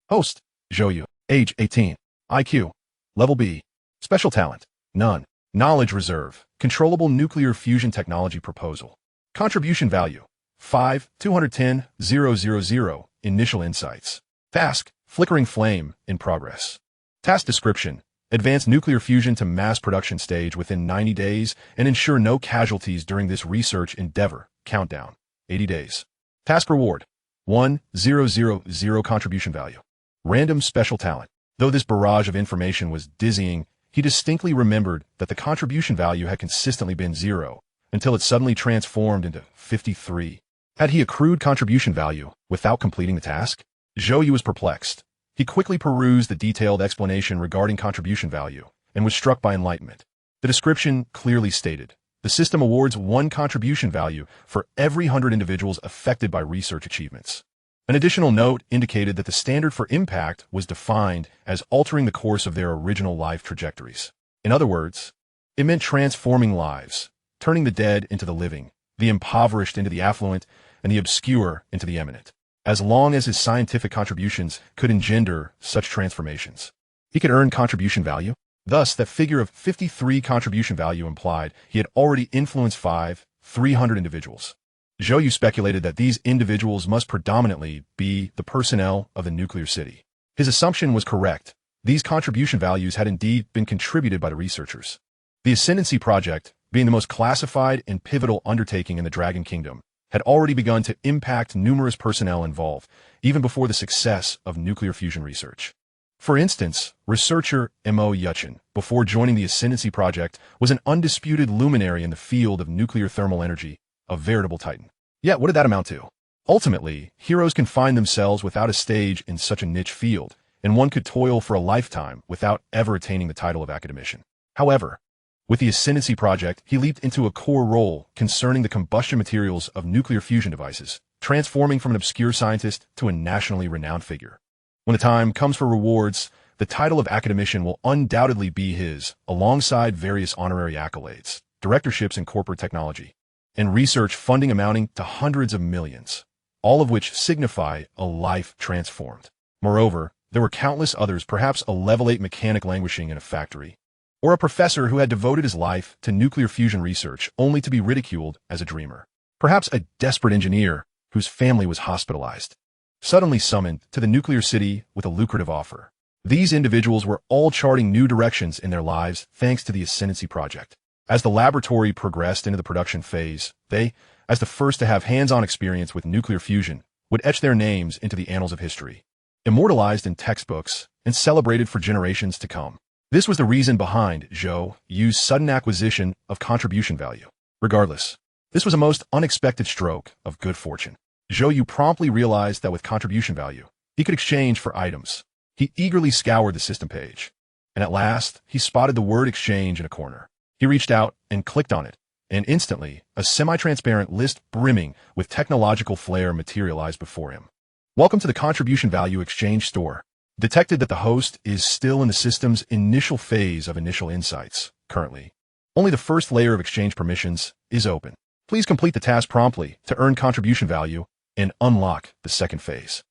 Host, Zhou You, age 18, IQ, level B, special talent, none, knowledge reserve, controllable nuclear fusion technology proposal, contribution value, 5,210,000, initial insights, task, flickering flame, in progress. Task description, advance nuclear fusion to mass production stage within 90 days and ensure no casualties during this research endeavor. Countdown, 80 days. Task reward, 1,000 contribution value. Random special talent. Though this barrage of information was dizzying, he distinctly remembered that the contribution value had consistently been 0 until it suddenly transformed into 53. Had he accrued contribution value without completing the task? Zhou Yu was perplexed. He quickly perused the detailed explanation regarding contribution value and was struck by enlightenment. The description clearly stated, the system awards 1 contribution value for every 100 individuals affected by research achievements. An additional note indicated that the standard for impact was defined as altering the course of their original life trajectories. In other words, it meant transforming lives, turning the dead into the living, the impoverished into the affluent, and the obscure into the eminent. As long as his scientific contributions could engender such transformations, he could earn contribution value. Thus, that figure of 53 contribution value implied he had already influenced 300 individuals. Zhou Yu speculated that these individuals must predominantly be the personnel of the nuclear city. His assumption was correct. These contribution values had indeed been contributed by the researchers. The Ascendancy Project, being the most classified and pivotal undertaking in the Dragon Kingdom, had already begun to impact numerous personnel involved, even before the success of nuclear fusion research. For instance, researcher Mo Yuchen, before joining the Ascendancy Project, was an undisputed luminary in the field of nuclear thermal energy, a veritable titan. Yet what did that amount to? Ultimately, heroes can find themselves without a stage in such a niche field, and one could toil for a lifetime without ever attaining the title of academician. However, with the Ascendancy Project, he leaped into a core role concerning the combustion materials of nuclear fusion devices, transforming from an obscure scientist to a nationally renowned figure. When the time comes for rewards, the title of academician will undoubtedly be his, alongside various honorary accolades, directorships in corporate technology, and research funding amounting to hundreds of millions, all of which signify a life transformed. Moreover, there were countless others, perhaps a level 8 mechanic languishing in a factory, or a professor who had devoted his life to nuclear fusion research only to be ridiculed as a dreamer. Perhaps a desperate engineer whose family was hospitalized, suddenly summoned to the nuclear city with a lucrative offer. These individuals were all charting new directions in their lives thanks to the Ascendancy Project. As the laboratory progressed into the production phase, they, as the first to have hands-on experience with nuclear fusion, would etch their names into the annals of history, immortalized in textbooks and celebrated for generations to come. This was the reason behind Zhou Yu's sudden acquisition of contribution value. Regardless, this was a most unexpected stroke of good fortune. Zhou Yu promptly realized that with contribution value, he could exchange for items. He eagerly scoured the system page, and at last, he spotted the word exchange in a corner. He reached out and clicked on it, and instantly, a semi-transparent list brimming with technological flair materialized before him. Welcome to the Contribution Value Exchange Store. Detected that the host is still in the system's initial phase of initial insights. Currently, only the first layer of exchange permissions is open. Please complete the task promptly to earn contribution value and unlock the second phase.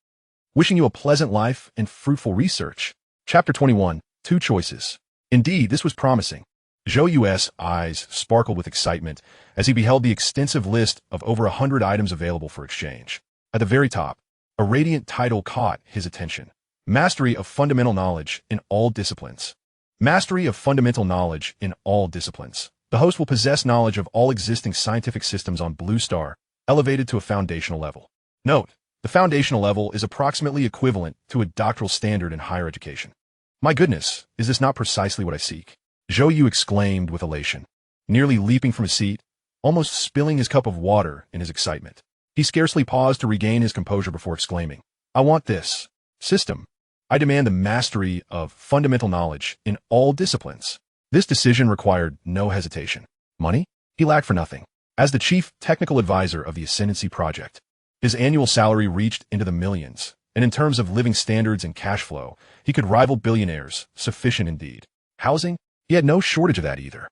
Wishing you a pleasant life and fruitful research. Chapter 21, 2 Choices. Indeed, this was promising. Zhou Yu's eyes sparkled with excitement as he beheld the extensive list of over 100 items available for exchange. At the very top, a radiant title caught his attention. Mastery of fundamental knowledge in all disciplines. Mastery of fundamental knowledge in all disciplines. The host will possess knowledge of all existing scientific systems on Blue Star, elevated to a foundational level. Note, the foundational level is approximately equivalent to a doctoral standard in higher education. My goodness, is this not precisely what I seek? Zhou You exclaimed with elation, nearly leaping from his seat, almost spilling his cup of water in his excitement. He scarcely paused to regain his composure before exclaiming, I want this system. I demand the mastery of fundamental knowledge in all disciplines. This decision required no hesitation. Money? He lacked for nothing. As the chief technical advisor of the Ascendancy Project, his annual salary reached into the millions, and in terms of living standards and cash flow, he could rival billionaires, sufficient indeed. Housing? He had no shortage of that either.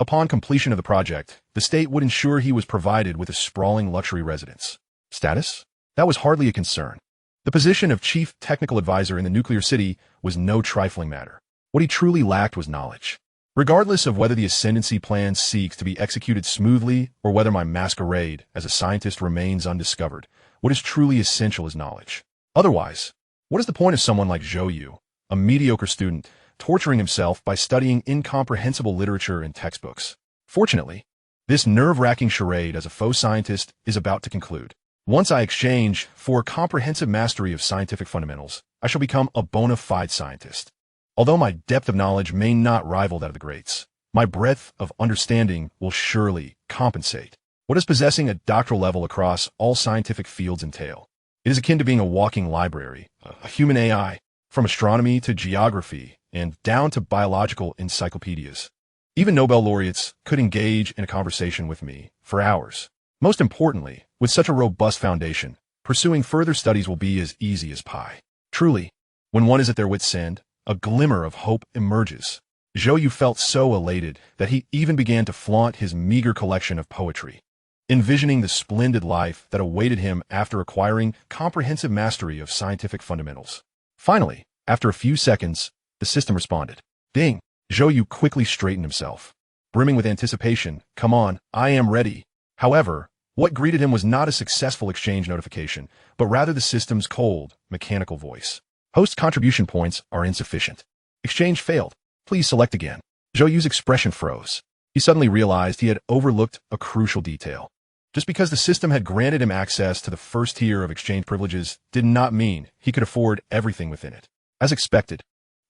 Upon completion of the project, the state would ensure he was provided with a sprawling luxury residence. Status? That was hardly a concern. The position of chief technical advisor in the nuclear city was no trifling matter. What he truly lacked was knowledge. Regardless of whether the Ascendancy plan seeks to be executed smoothly or whether my masquerade as a scientist remains undiscovered, what is truly essential is knowledge. Otherwise, what is the point of someone like Zhou You, a mediocre student, torturing himself by studying incomprehensible literature and textbooks? Fortunately, this nerve-wracking charade as a faux scientist is about to conclude. Once I exchange for comprehensive mastery of scientific fundamentals, I shall become a bona fide scientist. Although my depth of knowledge may not rival that of the greats, my breadth of understanding will surely compensate. What does possessing a doctoral level across all scientific fields entail? It is akin to being a walking library, a human AI, from astronomy to geography and down to biological encyclopedias. Even Nobel laureates could engage in a conversation with me for hours. Most importantly, with such a robust foundation, pursuing further studies will be as easy as pie. Truly, when one is at their wit's end, a glimmer of hope emerges. Zhou You felt so elated that he even began to flaunt his meager collection of poetry, envisioning the splendid life that awaited him after acquiring comprehensive mastery of scientific fundamentals. Finally, after a few seconds, the system responded. Ding! Zhou You quickly straightened himself, brimming with anticipation. Come on, I am ready. However, what greeted him was not a successful exchange notification, but rather the system's cold, mechanical voice. Host contribution points are insufficient. Exchange failed. Please select again. Zhou Yu's expression froze. He suddenly realized he had overlooked a crucial detail. Just because the system had granted him access to the first tier of exchange privileges did not mean he could afford everything within it. As expected,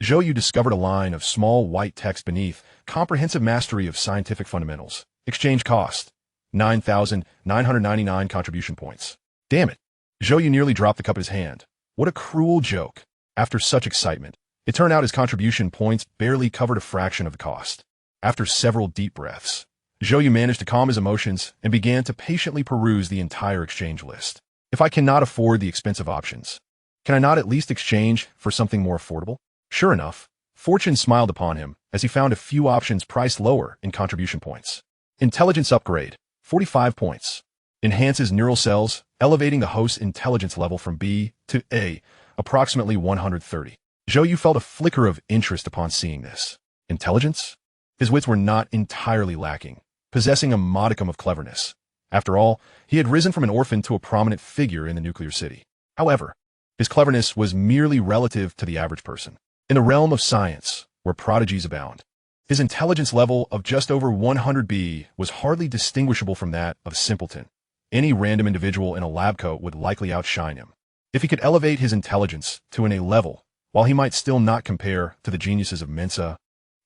Zhou Yu discovered a line of small white text beneath comprehensive mastery of scientific fundamentals. Exchange cost, 9,999 contribution points. Damn it. Zhou Yu nearly dropped the cup in his hand. What a cruel joke. After such excitement, it turned out his contribution points barely covered a fraction of the cost. After several deep breaths, Zhou Yu managed to calm his emotions and began to patiently peruse the entire exchange list. If I cannot afford the expensive options, can I not at least exchange for something more affordable? Sure enough, fortune smiled upon him as he found a few options priced lower in contribution points. Intelligence upgrade, 45 points. Enhances neural cells, elevating the host's intelligence level from B to A, approximately 130. Zhou Yu felt a flicker of interest upon seeing this. Intelligence? His wits were not entirely lacking, possessing a modicum of cleverness. After all, he had risen from an orphan to a prominent figure in the nuclear city. However, his cleverness was merely relative to the average person. In the realm of science, where prodigies abound, his intelligence level of just over 100B was hardly distinguishable from that of a simpleton. Any random individual in a lab coat would likely outshine him. If he could elevate his intelligence to an A level, while he might still not compare to the geniuses of Mensa,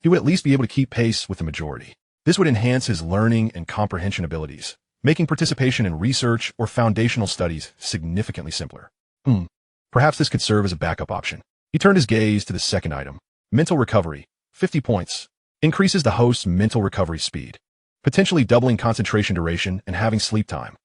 he would at least be able to keep pace with the majority. This would enhance his learning and comprehension abilities, making participation in research or foundational studies significantly simpler. Perhaps this could serve as a backup option. He turned his gaze to the second item. Mental recovery, 50 points. Increases the host's mental recovery speed, potentially doubling concentration duration and having sleep time.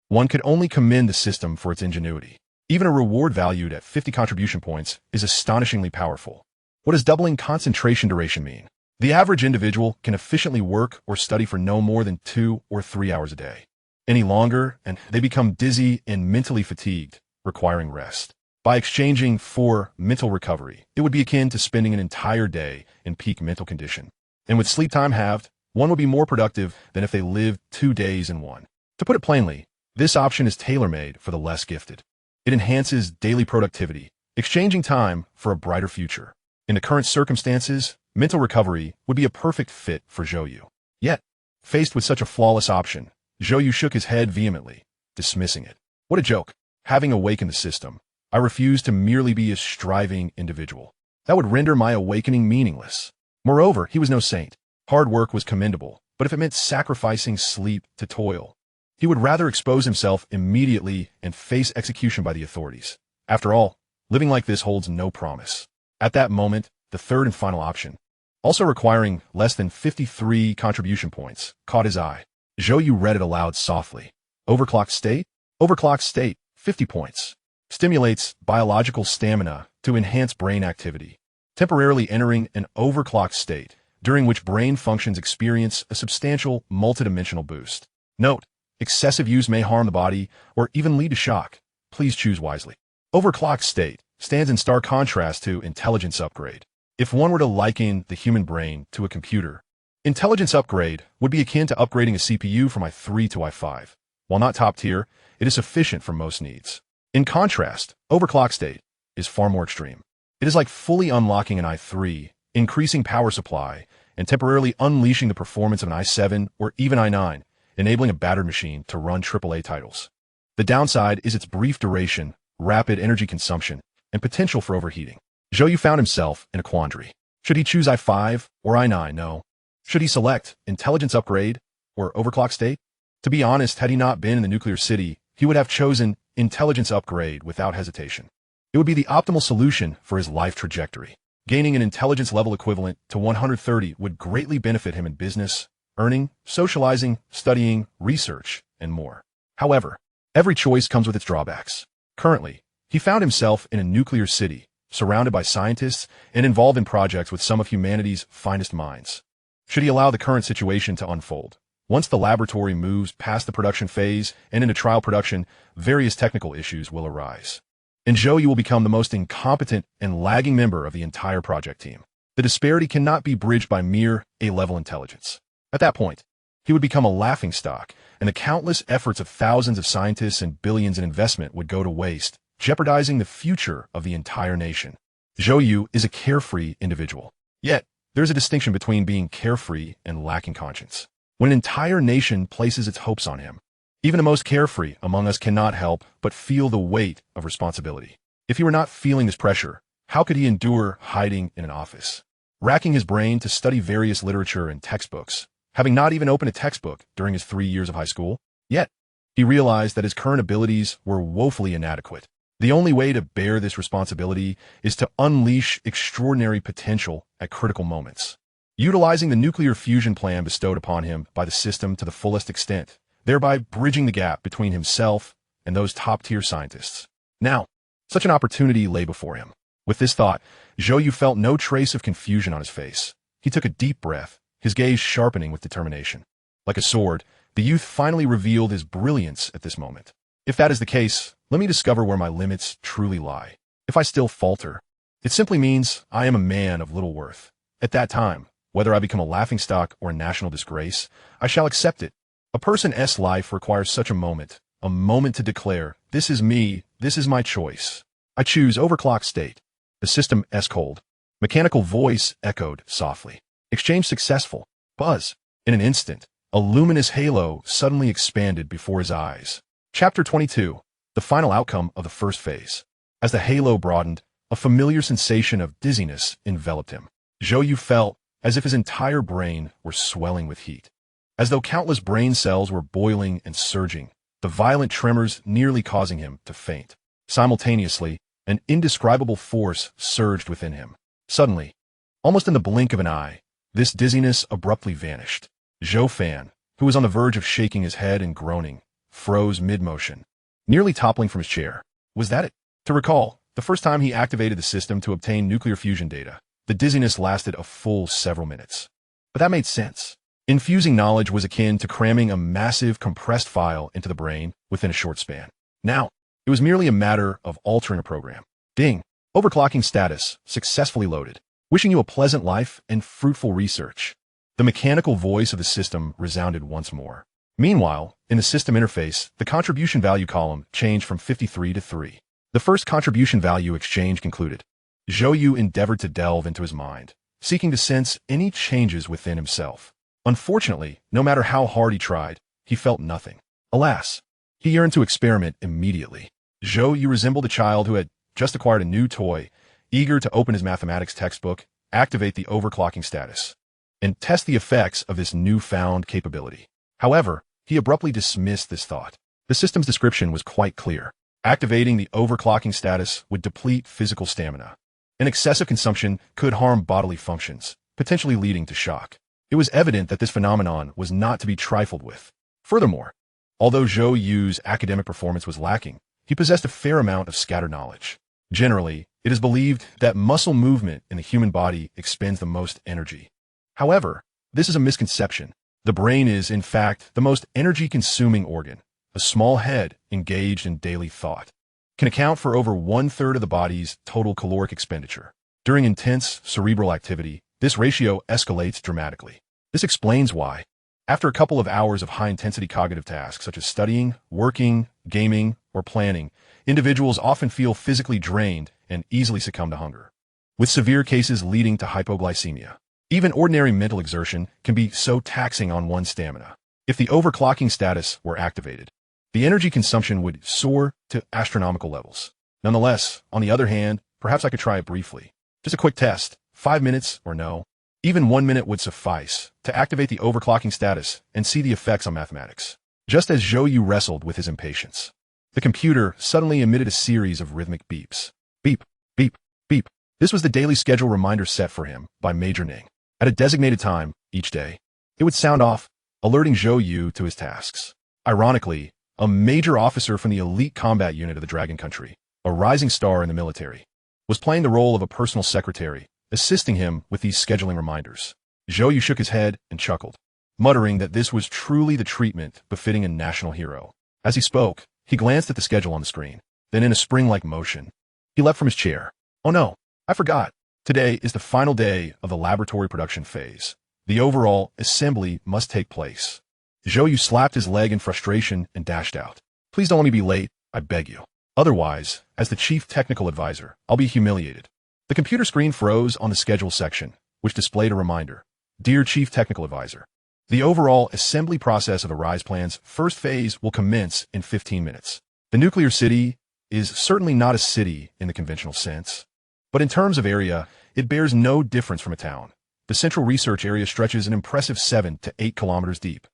One could only commend the system for its ingenuity. Even a reward valued at 50 contribution points is astonishingly powerful. What does doubling concentration duration mean? The average individual can efficiently work or study for no more than 2 or 3 hours a day. Any longer, and they become dizzy and mentally fatigued, requiring rest. By exchanging for mental recovery, it would be akin to spending an entire day in peak mental condition. And with sleep time halved, one would be more productive than if they lived 2 days in one. To put it plainly, this option is tailor-made for the less gifted. It enhances daily productivity, exchanging time for a brighter future. In the current circumstances, mental recovery would be a perfect fit for Zhou You. Yet, faced with such a flawless option, Zhou Yu shook his head vehemently, dismissing it. What a joke. Having awakened the system, I refuse to merely be a striving individual. That would render my awakening meaningless. Moreover, he was no saint. Hard work was commendable, but if it meant sacrificing sleep to toil, he would rather expose himself immediately and face execution by the authorities. After all, living like this holds no promise. At that moment, the third and final option, also requiring less than 53 contribution points, caught his eye. Zhou Yu read it aloud softly. Overclocked state? Overclocked state, 50 points. Stimulates biological stamina to enhance brain activity, temporarily entering an overclocked state, during which brain functions experience a substantial multidimensional boost. Note, excessive use may harm the body or even lead to shock. Please choose wisely. Overclocked state stands in stark contrast to intelligence upgrade. If one were to liken the human brain to a computer, intelligence upgrade would be akin to upgrading a CPU from i3 to i5. While not top tier, it is sufficient for most needs. In contrast, overclock state is far more extreme. It is like fully unlocking an i3, increasing power supply, and temporarily unleashing the performance of an i7 or even i9, enabling a battered machine to run AAA titles. The downside is its brief duration, rapid energy consumption, and potential for overheating. Zhou Yu found himself in a quandary. Should he choose i5 or i9? No. Should he select intelligence upgrade or overclock state? To be honest, had he not been in the nuclear city, he would have chosen intelligence upgrade without hesitation. It would be the optimal solution for his life trajectory. Gaining an intelligence level equivalent to 130 would greatly benefit him in business, earning, socializing, studying, research, and more. However, every choice comes with its drawbacks. Currently, he found himself in a nuclear city, surrounded by scientists and involved in projects with some of humanity's finest minds. Should he allow the current situation to unfold? Once the laboratory moves past the production phase and into trial production, various technical issues will arise. And Zhou Yu will become the most incompetent and lagging member of the entire project team. The disparity cannot be bridged by mere A-level intelligence. At that point, he would become a laughingstock, and the countless efforts of thousands of scientists and billions in investment would go to waste, jeopardizing the future of the entire nation. Zhou Yu is a carefree individual. Yet, there's a distinction between being carefree and lacking conscience. When an entire nation places its hopes on him, even the most carefree among us cannot help but feel the weight of responsibility. If he were not feeling this pressure, how could he endure hiding in an office, racking his brain to study various literature and textbooks, having not even opened a textbook during his 3 years of high school? Yet, he realized that his current abilities were woefully inadequate. The only way to bear this responsibility is to unleash extraordinary potential at critical moments, utilizing the nuclear fusion plan bestowed upon him by the system to the fullest extent, thereby bridging the gap between himself and those top-tier scientists. Now, such an opportunity lay before him. With this thought, Zhou Yu felt no trace of confusion on his face. He took a deep breath, his gaze sharpening with determination. Like a sword, the youth finally revealed his brilliance at this moment. If that is the case, let me discover where my limits truly lie. If I still falter, it simply means I am a man of little worth. At that time, whether I become a laughingstock or a national disgrace, I shall accept it. A person's life requires such a moment to declare, this is me, this is my choice. I choose overclock state. The system's cold, mechanical voice echoed softly. Exchange successful. Buzz. In an instant, a luminous halo suddenly expanded before his eyes. Chapter 22. The final outcome of the first phase. As the halo broadened, a familiar sensation of dizziness enveloped him. Zhou Yu felt as if his entire brain were swelling with heat. As though countless brain cells were boiling and surging, the violent tremors nearly causing him to faint. Simultaneously, an indescribable force surged within him. Suddenly, almost in the blink of an eye, this dizziness abruptly vanished. Zhou Fan, who was on the verge of shaking his head and groaning, froze mid-motion, nearly toppling from his chair. Was that it? To recall, the first time he activated the system to obtain nuclear fusion data, the dizziness lasted a full several minutes. But that made sense. Infusing knowledge was akin to cramming a massive compressed file into the brain within a short span. Now, it was merely a matter of altering a program. Ding. Overclocking status successfully loaded. Wishing you a pleasant life and fruitful research. The mechanical voice of the system resounded once more. Meanwhile, in the system interface, the contribution value column changed from 53 to 3. The first contribution value exchange concluded. Zhou You endeavored to delve into his mind, seeking to sense any changes within himself. Unfortunately, no matter how hard he tried, he felt nothing. Alas, he yearned to experiment immediately. Zhou You resembled a child who had just acquired a new toy, eager to open his mathematics textbook, activate the overclocking status, and test the effects of this newfound capability. However, he abruptly dismissed this thought. The system's description was quite clear. Activating the overclocking status would deplete physical stamina. An excessive consumption could harm bodily functions, potentially leading to shock. It was evident that this phenomenon was not to be trifled with. Furthermore, although Zhou Yu's academic performance was lacking, he possessed a fair amount of scattered knowledge. Generally, it is believed that muscle movement in the human body expends the most energy. However, this is a misconception. The brain is, in fact, the most energy-consuming organ. A small head, engaged in daily thought, can account for over 1/3 of the body's total caloric expenditure. During intense cerebral activity, this ratio escalates dramatically. This explains why, after a couple of hours of high-intensity cognitive tasks such as studying, working, gaming, or planning, individuals often feel physically drained and easily succumb to hunger, with severe cases leading to hypoglycemia. Even ordinary mental exertion can be so taxing on one's stamina. If the overclocking status were activated, the energy consumption would soar to astronomical levels. Nonetheless, on the other hand, perhaps I could try it briefly. Just a quick test, 5 minutes or no. Even 1 minute would suffice to activate the overclocking status and see the effects on mathematics. Just as Zhou Yu wrestled with his impatience, the computer suddenly emitted a series of rhythmic beeps. Beep, beep, beep. This was the daily schedule reminder set for him by Major Ning. At a designated time each day, it would sound off, alerting Zhou Yu to his tasks. Ironically, a major officer from the elite combat unit of the Dragon Country, a rising star in the military, was playing the role of a personal secretary, assisting him with these scheduling reminders. Zhou Yu shook his head and chuckled, muttering that this was truly the treatment befitting a national hero. As he spoke, he glanced at the schedule on the screen. Then in a spring-like motion, he leapt from his chair. Oh no, I forgot. Today is the final day of the laboratory production phase. The overall assembly must take place. Zhou Yu slapped his leg in frustration and dashed out. Please don't let me be late, I beg you. Otherwise, as the chief technical advisor, I'll be humiliated. The computer screen froze on the schedule section, which displayed a reminder. Dear Chief Technical Advisor, the overall assembly process of the RISE plan's first phase will commence in 15 minutes. The nuclear city is certainly not a city in the conventional sense, but in terms of area, it bears no difference from a town. The central research area stretches an impressive 7 to 8 kilometers deep.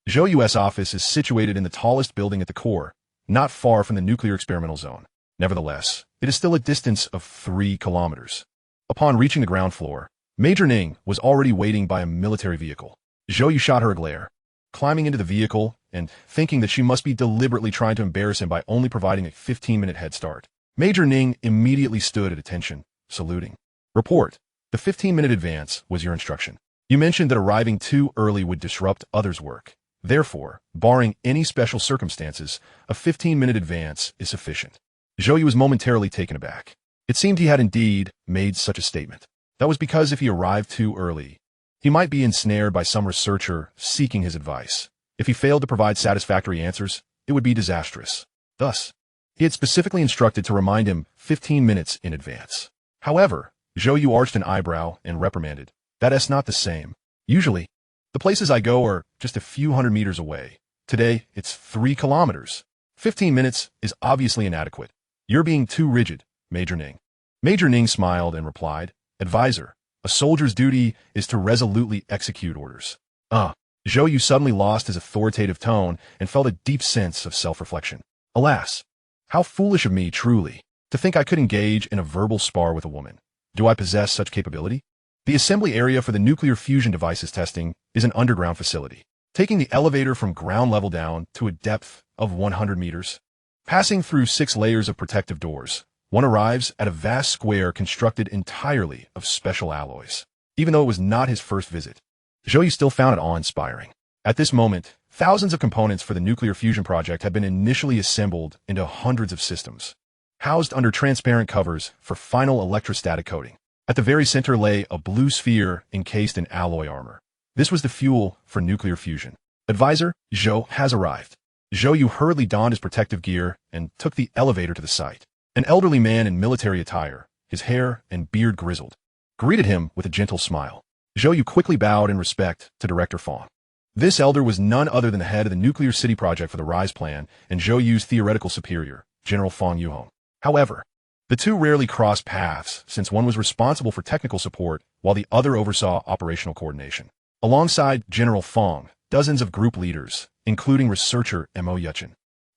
Zhou Yu's office is situated in the tallest building at the core, not far from the nuclear experimental zone. Nevertheless, it is still a distance of 3 kilometers. Upon reaching the ground floor, Major Ning was already waiting by a military vehicle. Zhou Yu shot her a glare, climbing into the vehicle and thinking that she must be deliberately trying to embarrass him by only providing a 15-minute head start. Major Ning immediately stood at attention, saluting. Report. The 15-minute advance was your instruction. You mentioned that arriving too early would disrupt others' work. Therefore, barring any special circumstances, a 15-minute advance is sufficient. Zhou Yu was momentarily taken aback. It seemed he had indeed made such a statement. That was because if he arrived too early, he might be ensnared by some researcher seeking his advice. If he failed to provide satisfactory answers, it would be disastrous. Thus, he had specifically instructed to remind him 15 minutes in advance. However, Zhou Yu arched an eyebrow and reprimanded. That's not the same. Usually, the places I go are just a few hundred meters away. Today, it's 3 kilometers. 15 minutes is obviously inadequate. You're being too rigid, Major Ning. Major Ning smiled and replied, Advisor, a soldier's duty is to resolutely execute orders. Zhou Yu suddenly lost his authoritative tone and felt a deep sense of self-reflection. Alas, how foolish of me, truly, to think I could engage in a verbal spar with a woman. Do I possess such capability? The assembly area for the nuclear fusion devices testing is an underground facility, taking the elevator from ground level down to a depth of 100 meters. Passing through 6 layers of protective doors, one arrives at a vast square constructed entirely of special alloys. Even though it was not his first visit, Zhou Yu still found it awe-inspiring. At this moment, thousands of components for the nuclear fusion project had been initially assembled into hundreds of systems, housed under transparent covers for final electrostatic coating. At the very center lay a blue sphere encased in alloy armor. This was the fuel for nuclear fusion. Advisor, Zhou has arrived. Zhou You hurriedly donned his protective gear and took the elevator to the site. An elderly man in military attire, his hair and beard grizzled, greeted him with a gentle smile. Zhou You quickly bowed in respect to Director Fong. This elder was none other than the head of the nuclear city project for the RISE plan and Zhou Yu's theoretical superior, General Fong Yuhong. However, the two rarely crossed paths since one was responsible for technical support while the other oversaw operational coordination. Alongside General Fong, dozens of group leaders, including researcher Mo Yuchen,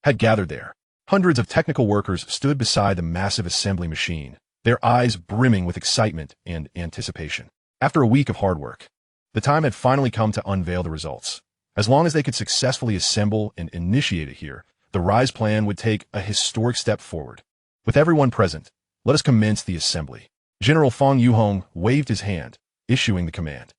had gathered there. Hundreds of technical workers stood beside the massive assembly machine, their eyes brimming with excitement and anticipation. After a week of hard work, the time had finally come to unveil the results. As long as they could successfully assemble and initiate it here, the RISE plan would take a historic step forward. With everyone present, let us commence the assembly. General Fong Yuhong waved his hand, issuing the command.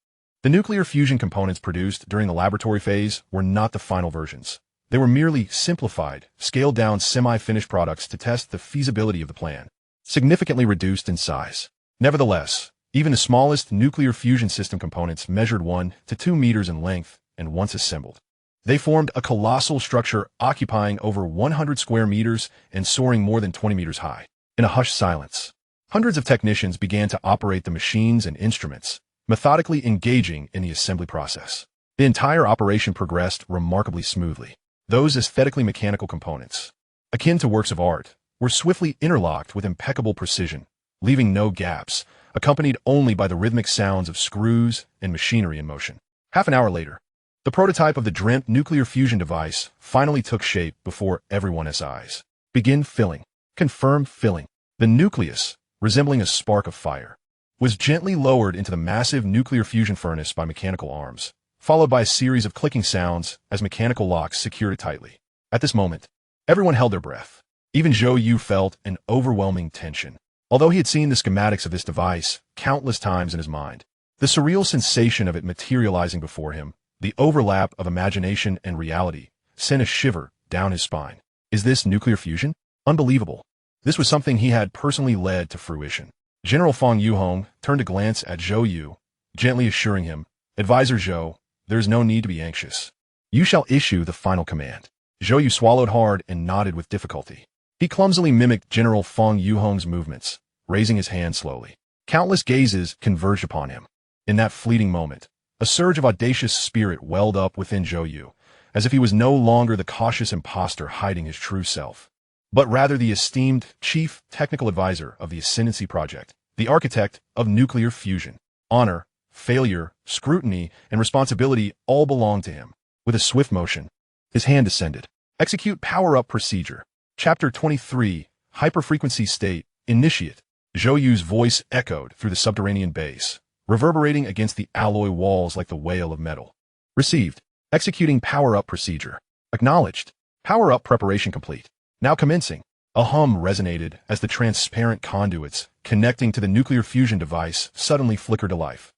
The nuclear fusion components produced during the laboratory phase were not the final versions. They were merely simplified, scaled-down semi-finished products to test the feasibility of the plan, significantly reduced in size. Nevertheless, even the smallest nuclear fusion system components measured 1 to 2 meters in length, and once assembled, they formed a colossal structure occupying over 100 square meters and soaring more than 20 meters high. In a hushed silence, hundreds of technicians began to operate the machines and instruments, methodically engaging in the assembly process. The entire operation progressed remarkably smoothly. Those aesthetically mechanical components, akin to works of art, were swiftly interlocked with impeccable precision, leaving no gaps, accompanied only by the rhythmic sounds of screws and machinery in motion. Half an hour later, the prototype of the dreamt nuclear fusion device finally took shape before everyone's eyes. Begin filling. Confirm filling. The nucleus, resembling a spark of fire, was gently lowered into the massive nuclear fusion furnace by mechanical arms, followed by a series of clicking sounds as mechanical locks secured it tightly. At this moment, everyone held their breath. Even Zhou You felt an overwhelming tension. Although he had seen the schematics of this device countless times in his mind, the surreal sensation of it materializing before him, the overlap of imagination and reality, sent a shiver down his spine. Is this nuclear fusion? Unbelievable. This was something he had personally led to fruition. General Fong Yuhong turned to glance at Zhou You, gently assuring him, Advisor Zhou, there is no need to be anxious. You shall issue the final command. Zhou Yu swallowed hard and nodded with difficulty. He clumsily mimicked General Fong Yuhong's movements, raising his hand slowly. Countless gazes converged upon him. In that fleeting moment, a surge of audacious spirit welled up within Zhou Yu, as if he was no longer the cautious impostor hiding his true self, but rather the esteemed chief technical advisor of the Ascendancy Project, the architect of nuclear fusion. Honor, failure, scrutiny, and responsibility all belonged to him. With a swift motion, his hand descended. Execute power-up procedure. Chapter 23, Hyperfrequency State, Initiate. Zhou Yu's voice echoed through the subterranean base, reverberating against the alloy walls like the wail of metal. Received. Executing power-up procedure. Acknowledged. Power-up preparation complete. Now commencing. A hum resonated as the transparent conduits connecting to the nuclear fusion device suddenly flickered to life.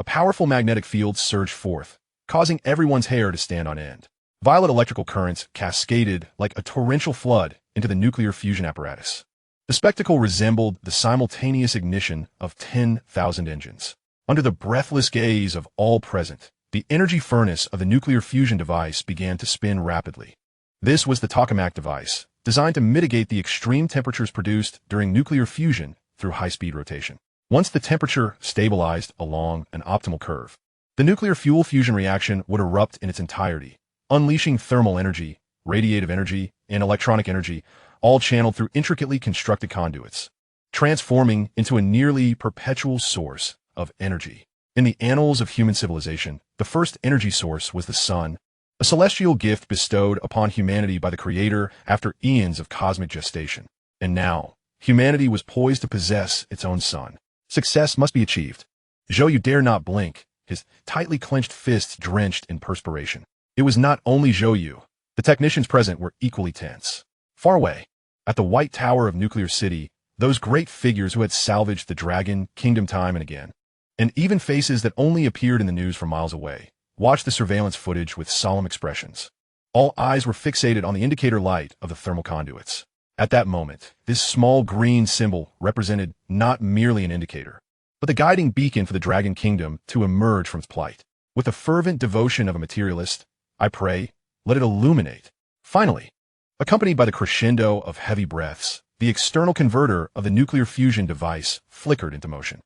A powerful magnetic field surged forth, causing everyone's hair to stand on end. Violet electrical currents cascaded like a torrential flood into the nuclear fusion apparatus. The spectacle resembled the simultaneous ignition of 10,000 engines. Under the breathless gaze of all present, the energy furnace of the nuclear fusion device began to spin rapidly. This was the tokamak device, designed to mitigate the extreme temperatures produced during nuclear fusion through high-speed rotation. Once the temperature stabilized along an optimal curve, the nuclear fuel fusion reaction would erupt in its entirety, unleashing thermal energy, radiative energy, and electronic energy, all channeled through intricately constructed conduits, transforming into a nearly perpetual source of energy. In the annals of human civilization, the first energy source was the sun, a celestial gift bestowed upon humanity by the Creator after eons of cosmic gestation. And now, humanity was poised to possess its own sun. Success must be achieved. Zhou Yu dared not blink, his tightly clenched fists drenched in perspiration. It was not only Zhou Yu. The technicians present were equally tense. Far away, at the White Tower of Nuclear City, those great figures who had salvaged the Dragon Kingdom time and again, and even faces that only appeared in the news from miles away, watched the surveillance footage with solemn expressions. All eyes were fixated on the indicator light of the thermal conduits. At that moment, this small green symbol represented not merely an indicator, but the guiding beacon for the Dragon Kingdom to emerge from its plight. With the fervent devotion of a materialist, I pray, let it illuminate. Finally, accompanied by the crescendo of heavy breaths, the external converter of the nuclear fusion device flickered into motion.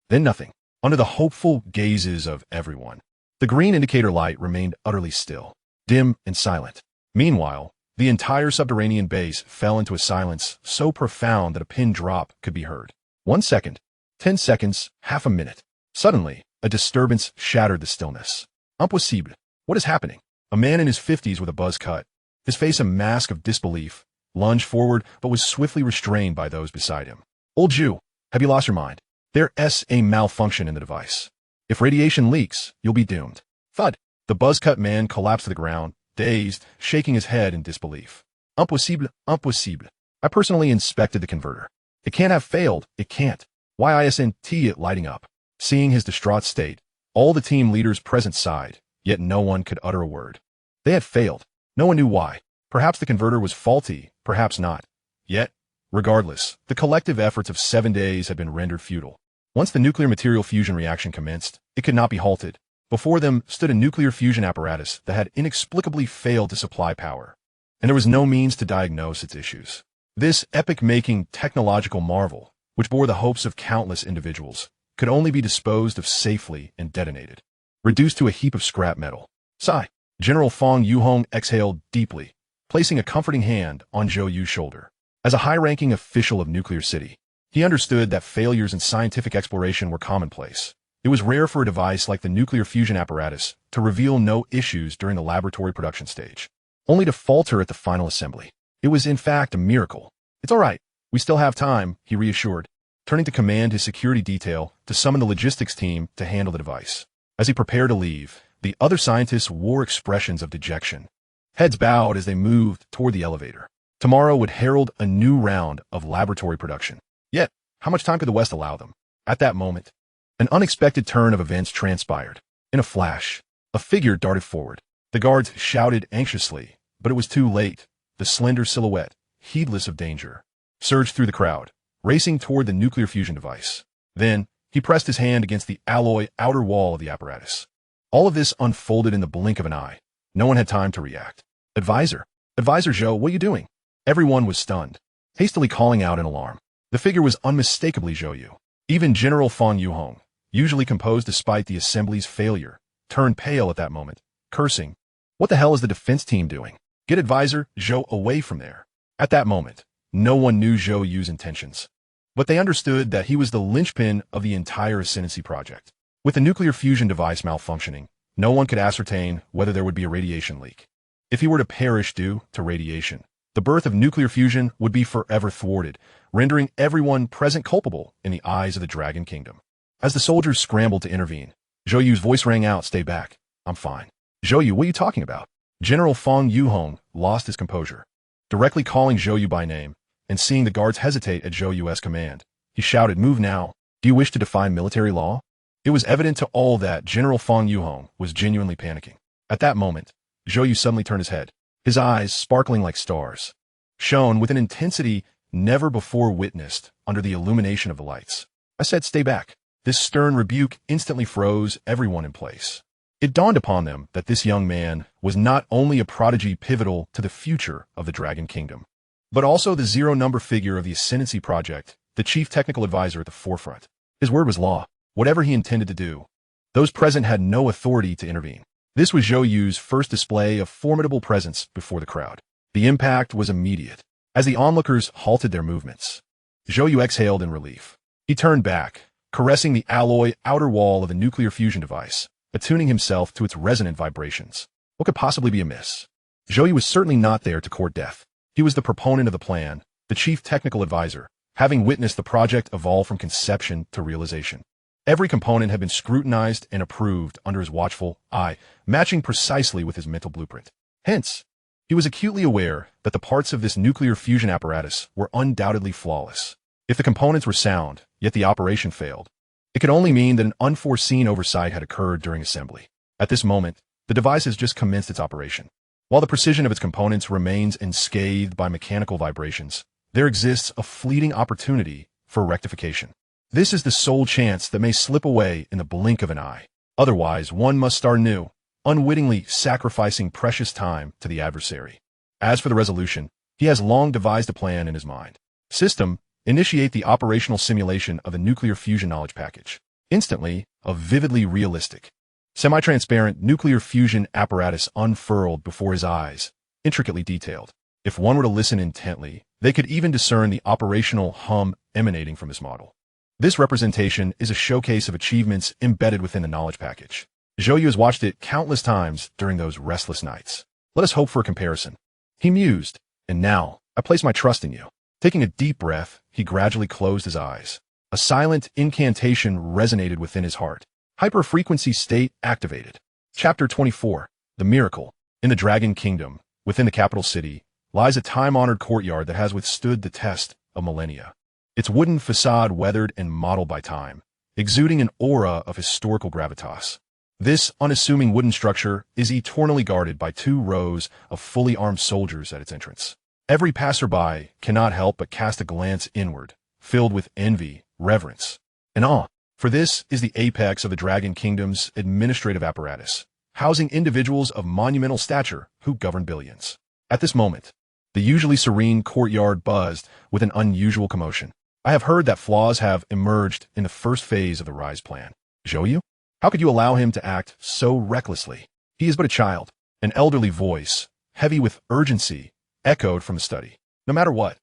Then nothing. Under the hopeful gazes of everyone, the green indicator light remained utterly still, dim and silent. Meanwhile, the entire subterranean base fell into a silence so profound that a pin drop could be heard. 1 second, 10 seconds, half a minute. Suddenly, a disturbance shattered the stillness. Impossible. What is happening? A man in his 50s with a buzz cut, his face a mask of disbelief, lunged forward but was swiftly restrained by those beside him. Old Jew, have you lost your mind? There's a malfunction in the device. If radiation leaks, you'll be doomed. Thud. The buzz-cut man collapsed to the ground, dazed, shaking his head in disbelief. Impossible, impossible. I personally inspected the converter. It can't have failed, it can't. Why isn't it lighting up? Seeing his distraught state, all the team leaders present sighed, yet no one could utter a word. They had failed. No one knew why. Perhaps the converter was faulty, perhaps not. Yet, regardless, the collective efforts of 7 days had been rendered futile. Once the nuclear material fusion reaction commenced, it could not be halted. Before them stood a nuclear fusion apparatus that had inexplicably failed to supply power, and there was no means to diagnose its issues. This epic-making technological marvel, which bore the hopes of countless individuals, could only be disposed of safely and detonated, reduced to a heap of scrap metal. Sigh. General Fong Yuhong exhaled deeply, placing a comforting hand on Zhou Yu's shoulder. As a high-ranking official of Nuclear City, he understood that failures in scientific exploration were commonplace. It was rare for a device like the nuclear fusion apparatus to reveal no issues during the laboratory production stage, only to falter at the final assembly. It was in fact a miracle. It's all right. We still have time, he reassured, turning to command his security detail to summon the logistics team to handle the device. As he prepared to leave, the other scientists wore expressions of dejection. Heads bowed as they moved toward the elevator. Tomorrow would herald a new round of laboratory production. Yet, how much time could the West allow them? At that moment, an unexpected turn of events transpired. In a flash, a figure darted forward. The guards shouted anxiously, but it was too late. The slender silhouette, heedless of danger, surged through the crowd, racing toward the nuclear fusion device. Then, he pressed his hand against the alloy outer wall of the apparatus. All of this unfolded in the blink of an eye. No one had time to react. Advisor Zhou, what are you doing? Everyone was stunned, hastily calling out in alarm. The figure was unmistakably Zhou You. Even General Fong Yuhong, usually composed despite the assembly's failure, turned pale at that moment, cursing. What the hell is the defense team doing? Get Advisor Zhou away from there. At that moment, no one knew Zhou Yu's intentions, but they understood that he was the linchpin of the entire ascendancy project. With the nuclear fusion device malfunctioning, no one could ascertain whether there would be a radiation leak. If he were to perish due to radiation, the birth of nuclear fusion would be forever thwarted, rendering everyone present culpable in the eyes of the Dragon Kingdom. As the soldiers scrambled to intervene, Zhou Yu's voice rang out, "Stay back. I'm fine." "Zhou Yu, what are you talking about?" General Fong Yuhong lost his composure. Directly calling Zhou Yu by name, and seeing the guards hesitate at Zhou Yu's command, he shouted, "Move now. Do you wish to defy military law?" It was evident to all that General Fong Yuhong was genuinely panicking. At that moment, Zhou Yu suddenly turned his head. His eyes, sparkling like stars, shone with an intensity never before witnessed under the illumination of the lights. "I said stay back." This stern rebuke instantly froze everyone in place. It dawned upon them that this young man was not only a prodigy pivotal to the future of the Dragon Kingdom, but also the zero-number figure of the Ascendancy Project, the chief technical advisor at the forefront. His word was law. Whatever he intended to do, those present had no authority to intervene. This was Zhou Yu's first display of formidable presence before the crowd. The impact was immediate. As the onlookers halted their movements, Zhou Yu exhaled in relief. He turned back, caressing the alloy outer wall of the nuclear fusion device, attuning himself to its resonant vibrations. What could possibly be amiss? Zhou Yu was certainly not there to court death. He was the proponent of the plan, the chief technical advisor, having witnessed the project evolve from conception to realization. Every component had been scrutinized and approved under his watchful eye, matching precisely with his mental blueprint. Hence, he was acutely aware that the parts of this nuclear fusion apparatus were undoubtedly flawless. If the components were sound, yet the operation failed, it could only mean that an unforeseen oversight had occurred during assembly. At this moment, the device has just commenced its operation. While the precision of its components remains unscathed by mechanical vibrations, there exists a fleeting opportunity for rectification. This is the sole chance that may slip away in the blink of an eye. Otherwise, one must start anew, unwittingly sacrificing precious time to the adversary. As for the resolution, he has long devised a plan in his mind. System: initiate the operational simulation of the nuclear fusion knowledge package. Instantly, a vividly realistic, semi-transparent nuclear fusion apparatus unfurled before his eyes, intricately detailed. If one were to listen intently, they could even discern the operational hum emanating from this model. This representation is a showcase of achievements embedded within the knowledge package. Zhou You has watched it countless times during those restless nights. Let us hope for a comparison. He mused, and now, I place my trust in you. Taking a deep breath, he gradually closed his eyes. A silent incantation resonated within his heart. Hyperfrequency state activated. Chapter 24. The Miracle. In the Dragon Kingdom, within the capital city, lies a time-honored courtyard that has withstood the test of millennia. Its wooden facade weathered and mottled by time, exuding an aura of historical gravitas. This unassuming wooden structure is eternally guarded by 2 rows of fully armed soldiers at its entrance. Every passerby cannot help but cast a glance inward, filled with envy, reverence, and awe. For this is the apex of the Dragon Kingdom's administrative apparatus, housing individuals of monumental stature who govern billions. At this moment, the usually serene courtyard buzzed with an unusual commotion. I have heard that flaws have emerged in the first phase of the Rise plan. Zhou You? How could you allow him to act so recklessly? He is but a child. An elderly voice, heavy with urgency, echoed from the study. No matter what,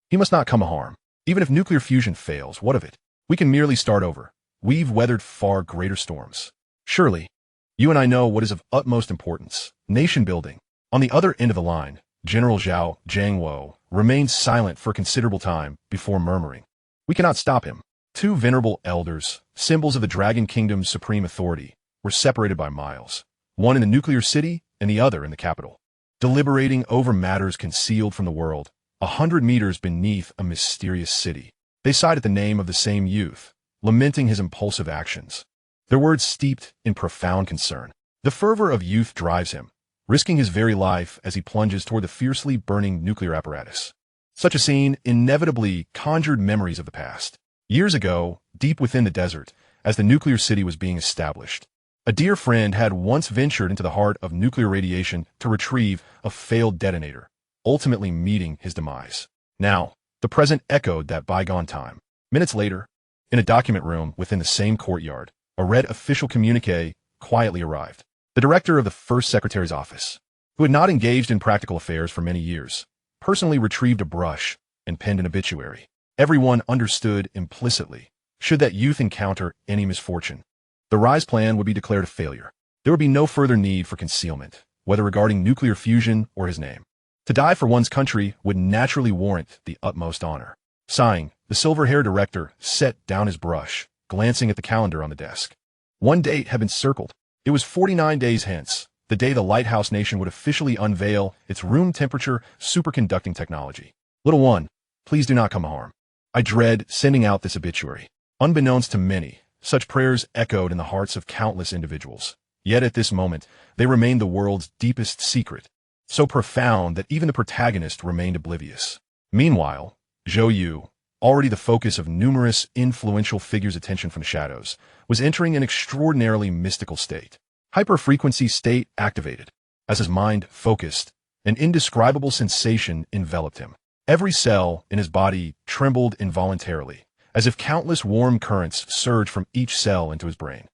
he must not come a harm. Even if nuclear fusion fails, what of it? We can merely start over. We've weathered far greater storms. Surely, you and I know what is of utmost importance: nation building. On the other end of the line, General Zhao Jiangwo remained silent for a considerable time before murmuring. We cannot stop him. 2 venerable elders, symbols of the Dragon Kingdom's supreme authority, were separated by miles, one in the nuclear city and the other in the capital, deliberating over matters concealed from the world, 100 meters beneath a mysterious city. They sighed at the name of the same youth, lamenting his impulsive actions. Their words steeped in profound concern. The fervor of youth drives him, risking his very life as he plunges toward the fiercely burning nuclear apparatus. Such a scene inevitably conjured memories of the past. Years ago, deep within the desert, as the nuclear city was being established, a dear friend had once ventured into the heart of nuclear radiation to retrieve a failed detonator, ultimately meeting his demise. Now, the present echoed that bygone time. Minutes later, in a document room within the same courtyard, a red official communique quietly arrived. The director of the first secretary's office, who had not engaged in practical affairs for many years, personally retrieved a brush and penned an obituary. Everyone understood implicitly, should that youth encounter any misfortune, the Rise plan would be declared a failure. There would be no further need for concealment, whether regarding nuclear fusion or his name. To die for one's country would naturally warrant the utmost honor. Sighing, the silver-haired director set down his brush, glancing at the calendar on the desk. One date had been circled. It was 49 days hence, the day the Lighthouse Nation would officially unveil its room-temperature superconducting technology. Little one, please do not come harm. I dread sending out this obituary. Unbeknownst to many, such prayers echoed in the hearts of countless individuals. Yet at this moment, they remained the world's deepest secret, so profound that even the protagonist remained oblivious. Meanwhile, Zhou You, already the focus of numerous influential figures' attention from the shadows, was entering an extraordinarily mystical state. Hyperfrequency state activated. As his mind focused, an indescribable sensation enveloped him. Every cell in his body trembled involuntarily, as if countless warm currents surged from each cell into his brain,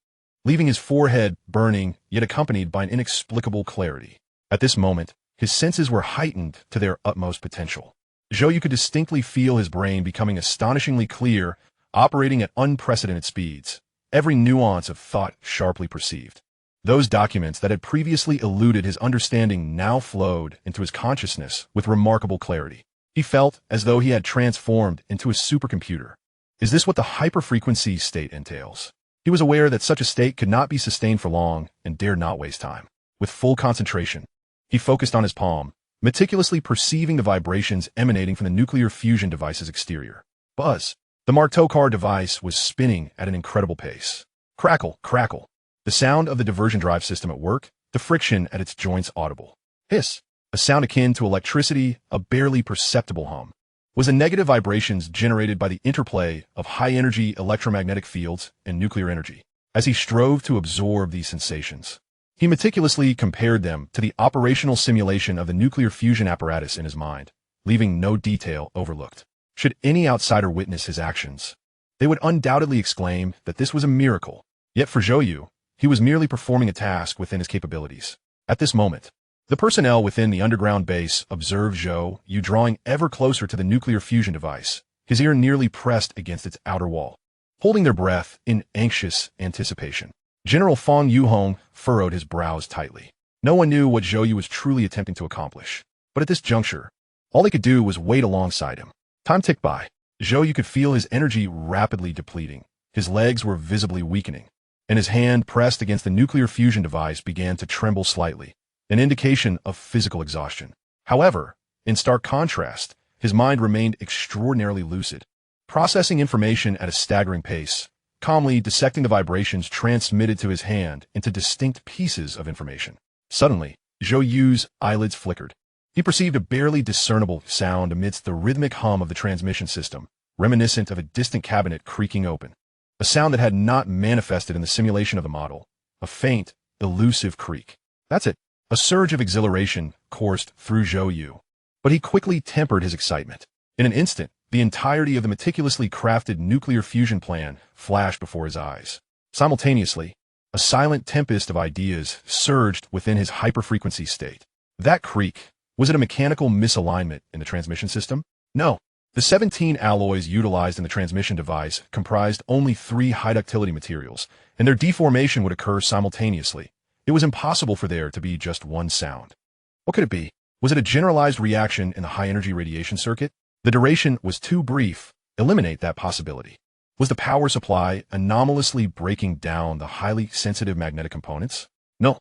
leaving his forehead burning yet accompanied by an inexplicable clarity. At this moment, his senses were heightened to their utmost potential. Zhou You could distinctly feel his brain becoming astonishingly clear, operating at unprecedented speeds, every nuance of thought sharply perceived. Those documents that had previously eluded his understanding now flowed into his consciousness with remarkable clarity. He felt as though he had transformed into a supercomputer. Is this what the hyperfrequency state entails? He was aware that such a state could not be sustained for long and dared not waste time. With full concentration, he focused on his palm, meticulously perceiving the vibrations emanating from the nuclear fusion device's exterior. Buzz. The Martokar device was spinning at an incredible pace. Crackle, crackle. The sound of the diversion drive system at work, the friction at its joints audible. Hiss. A sound akin to electricity, a barely perceptible hum, was the negative vibrations generated by the interplay of high-energy electromagnetic fields and nuclear energy. as he strove to absorb these sensations. He meticulously compared them to the operational simulation of the nuclear fusion apparatus in his mind, leaving no detail overlooked. Should any outsider witness his actions, they would undoubtedly exclaim that this was a miracle. Yet for Zhou You, he was merely performing a task within his capabilities. At this moment, the personnel within the underground base observed Zhou You drawing ever closer to the nuclear fusion device, his ear nearly pressed against its outer wall, holding their breath in anxious anticipation. General Fang Yuhong furrowed his brows tightly. No one knew what Zhou Yu was truly attempting to accomplish, but at this juncture, all he could do was wait alongside him. Time ticked by. Zhou Yu could feel his energy rapidly depleting. His legs were visibly weakening, and his hand pressed against the nuclear fusion device began to tremble slightly, an indication of physical exhaustion. However, in stark contrast, his mind remained extraordinarily lucid, processing information at a staggering pace, calmly dissecting the vibrations transmitted to his hand into distinct pieces of information. Suddenly, Zhou Yu's eyelids flickered. He perceived a barely discernible sound amidst the rhythmic hum of the transmission system, reminiscent of a distant cabinet creaking open. A sound that had not manifested in the simulation of the model. A faint, elusive creak. That's it. A surge of exhilaration coursed through Zhou Yu. But he quickly tempered his excitement. In an instant, the entirety of the meticulously crafted nuclear fusion plan flashed before his eyes. Simultaneously, a silent tempest of ideas surged within his hyperfrequency state. That creak, was it a mechanical misalignment in the transmission system? No. The 17 alloys utilized in the transmission device comprised only 3 high-ductility materials, and their deformation would occur simultaneously. It was impossible for there to be just one sound. What could it be? Was it a generalized reaction in the high-energy radiation circuit? The duration was too brief. Eliminate that possibility. Was the power supply anomalously breaking down the highly sensitive magnetic components? No.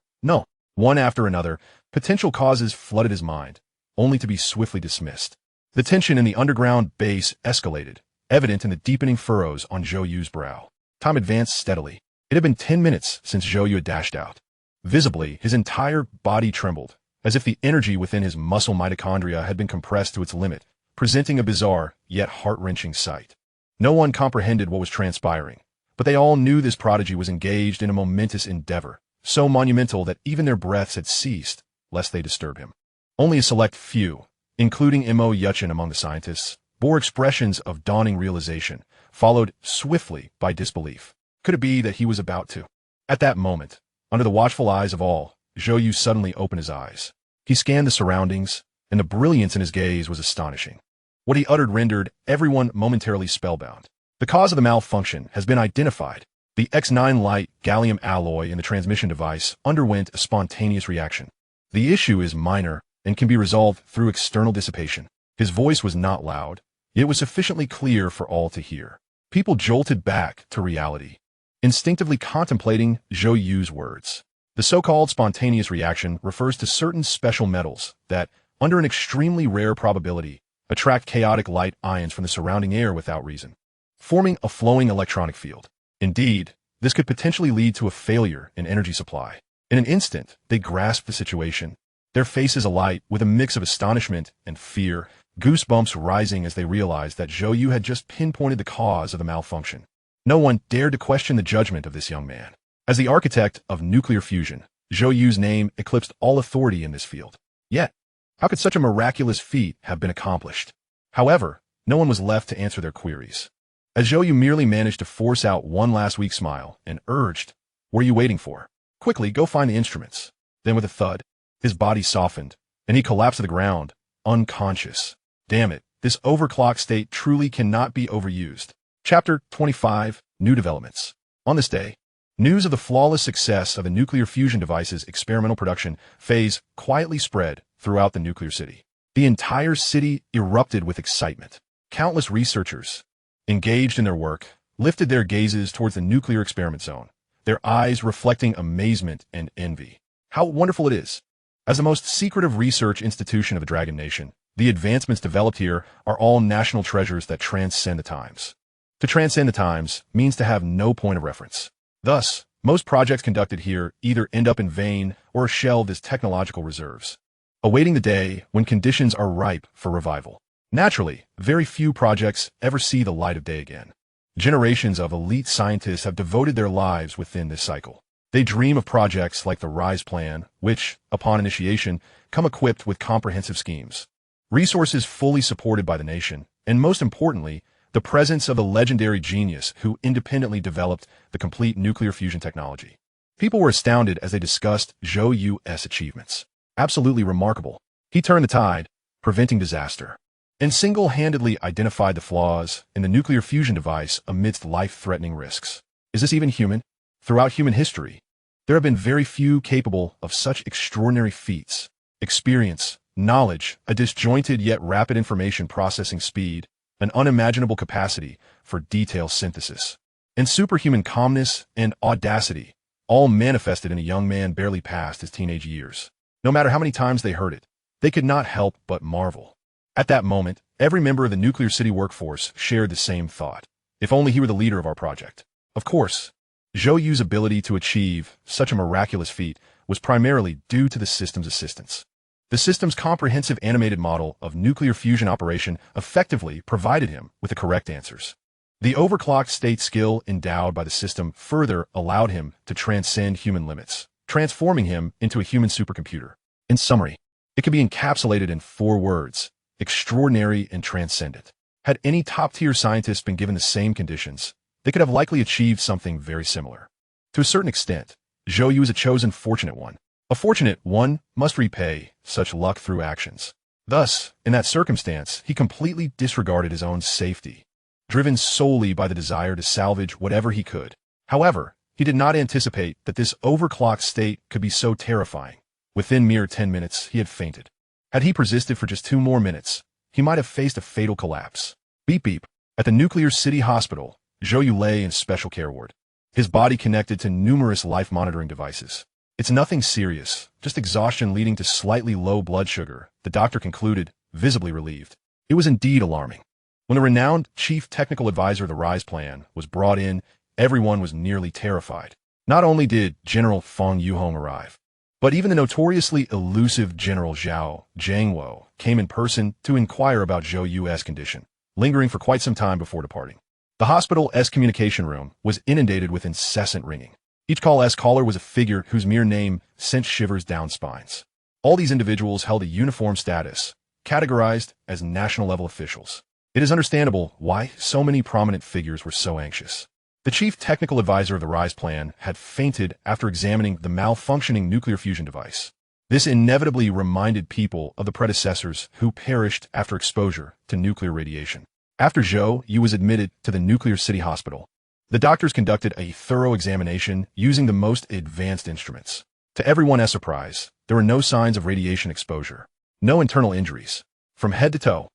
One after another, potential causes flooded his mind, only to be swiftly dismissed. The tension in the underground base escalated, evident in the deepening furrows on Zhou Yu's brow. Time advanced steadily. It had been 10 minutes since Zhou Yu had dashed out. Visibly, his entire body trembled, as if the energy within his muscle mitochondria had been compressed to its limit, presenting a bizarre, yet heart-wrenching sight. No one comprehended what was transpiring, but they all knew this prodigy was engaged in a momentous endeavor, so monumental that even their breaths had ceased, lest they disturb him. Only a select few, including Mo Yuchen among the scientists, bore expressions of dawning realization, followed swiftly by disbelief. Could it be that he was about to? At that moment, under the watchful eyes of all, Zhou Yu suddenly opened his eyes. He scanned the surroundings, and the brilliance in his gaze was astonishing. What he uttered rendered everyone momentarily spellbound. The cause of the malfunction has been identified. The X9 light gallium alloy in the transmission device underwent a spontaneous reaction. The issue is minor and can be resolved through external dissipation. His voice was not loud, yet it was sufficiently clear for all to hear. People jolted back to reality, instinctively contemplating Zhou Yu's words. The so-called spontaneous reaction refers to certain special metals that, under an extremely rare probability, attract chaotic light ions from the surrounding air without reason, forming a flowing electronic field. Indeed, this could potentially lead to a failure in energy supply. In an instant, they grasped the situation, their faces alight with a mix of astonishment and fear, goosebumps rising as they realized that Zhou Yu had just pinpointed the cause of the malfunction. No one dared to question the judgment of this young man. As the architect of nuclear fusion, Zhou Yu's name eclipsed all authority in this field. Yet, how could such a miraculous feat have been accomplished? However, no one was left to answer their queries, as Zhou Yu merely managed to force out one last weak smile and urged, "What are you waiting for? Quickly, go find the instruments." Then with a thud, his body softened, and he collapsed to the ground, unconscious. Damn it, this overclock state truly cannot be overused. Chapter 25, New Developments. On this day, news of the flawless success of the nuclear fusion device's experimental production phase quietly spread throughout the nuclear city. The entire city erupted with excitement. Countless researchers, engaged in their work, lifted their gazes towards the nuclear experiment zone, their eyes reflecting amazement and envy. How wonderful it is! As the most secretive research institution of the Dragon Nation, the advancements developed here are all national treasures that transcend the times. To transcend the times means to have no point of reference. Thus, most projects conducted here either end up in vain or are shelved as technological reserves, awaiting the day when conditions are ripe for revival. Naturally, very few projects ever see the light of day again. Generations of elite scientists have devoted their lives within this cycle. They dream of projects like the RISE plan, which, upon initiation, come equipped with comprehensive schemes, resources fully supported by the nation, and most importantly, the presence of a legendary genius who independently developed the complete nuclear fusion technology. People were astounded as they discussed Zhou Yu's achievements. Absolutely remarkable. He turned the tide, preventing disaster, and single-handedly identified the flaws in the nuclear fusion device amidst life-threatening risks. Is this even human? Throughout human history, there have been very few capable of such extraordinary feats, experience, knowledge, a disjointed yet rapid information processing speed, an unimaginable capacity for detail synthesis, and superhuman calmness and audacity, all manifested in a young man barely past his teenage years. No matter how many times they heard it, they could not help but marvel. At that moment, every member of the nuclear city workforce shared the same thought. If only he were the leader of our project. Of course, Zhou Yu's ability to achieve such a miraculous feat was primarily due to the system's assistance. The system's comprehensive animated model of nuclear fusion operation effectively provided him with the correct answers. The overclocked state skill endowed by the system further allowed him to transcend human limits, transforming him into a human supercomputer. In summary, it can be encapsulated in 4 words: extraordinary and transcendent. Had any top-tier scientist been given the same conditions, they could have likely achieved something very similar. To a certain extent, Zhou Yu is a chosen fortunate one. A fortunate one must repay such luck through actions. Thus, in that circumstance, he completely disregarded his own safety, driven solely by the desire to salvage whatever he could. However, he did not anticipate that this overclocked state could be so terrifying. Within mere 10 minutes, he had fainted. Had he persisted for just 2 more minutes, he might have faced a fatal collapse. Beep beep. At the nuclear city hospital, Zhou Yu lay in special care ward, his body connected to numerous life-monitoring devices. It's nothing serious, just exhaustion leading to slightly low blood sugar, the doctor concluded, visibly relieved. It was indeed alarming. When the renowned chief technical advisor of the RISE plan was brought in, everyone was nearly terrified. Not only did General Feng Yuhong arrive, but even the notoriously elusive General Zhao Jiangwo came in person to inquire about Zhou Yu's condition, lingering for quite some time before departing. The hospital's communication room was inundated with incessant ringing. Each caller was a figure whose mere name sent shivers down spines. All these individuals held a uniform status, categorized as national-level officials. It is understandable why so many prominent figures were so anxious. The chief technical advisor of the RISE plan had fainted after examining the malfunctioning nuclear fusion device. This inevitably reminded people of the predecessors who perished after exposure to nuclear radiation. After Zhou Yu was admitted to the nuclear city hospital, the doctors conducted a thorough examination using the most advanced instruments. To everyone's surprise, there were no signs of radiation exposure, no internal injuries. From head to toe,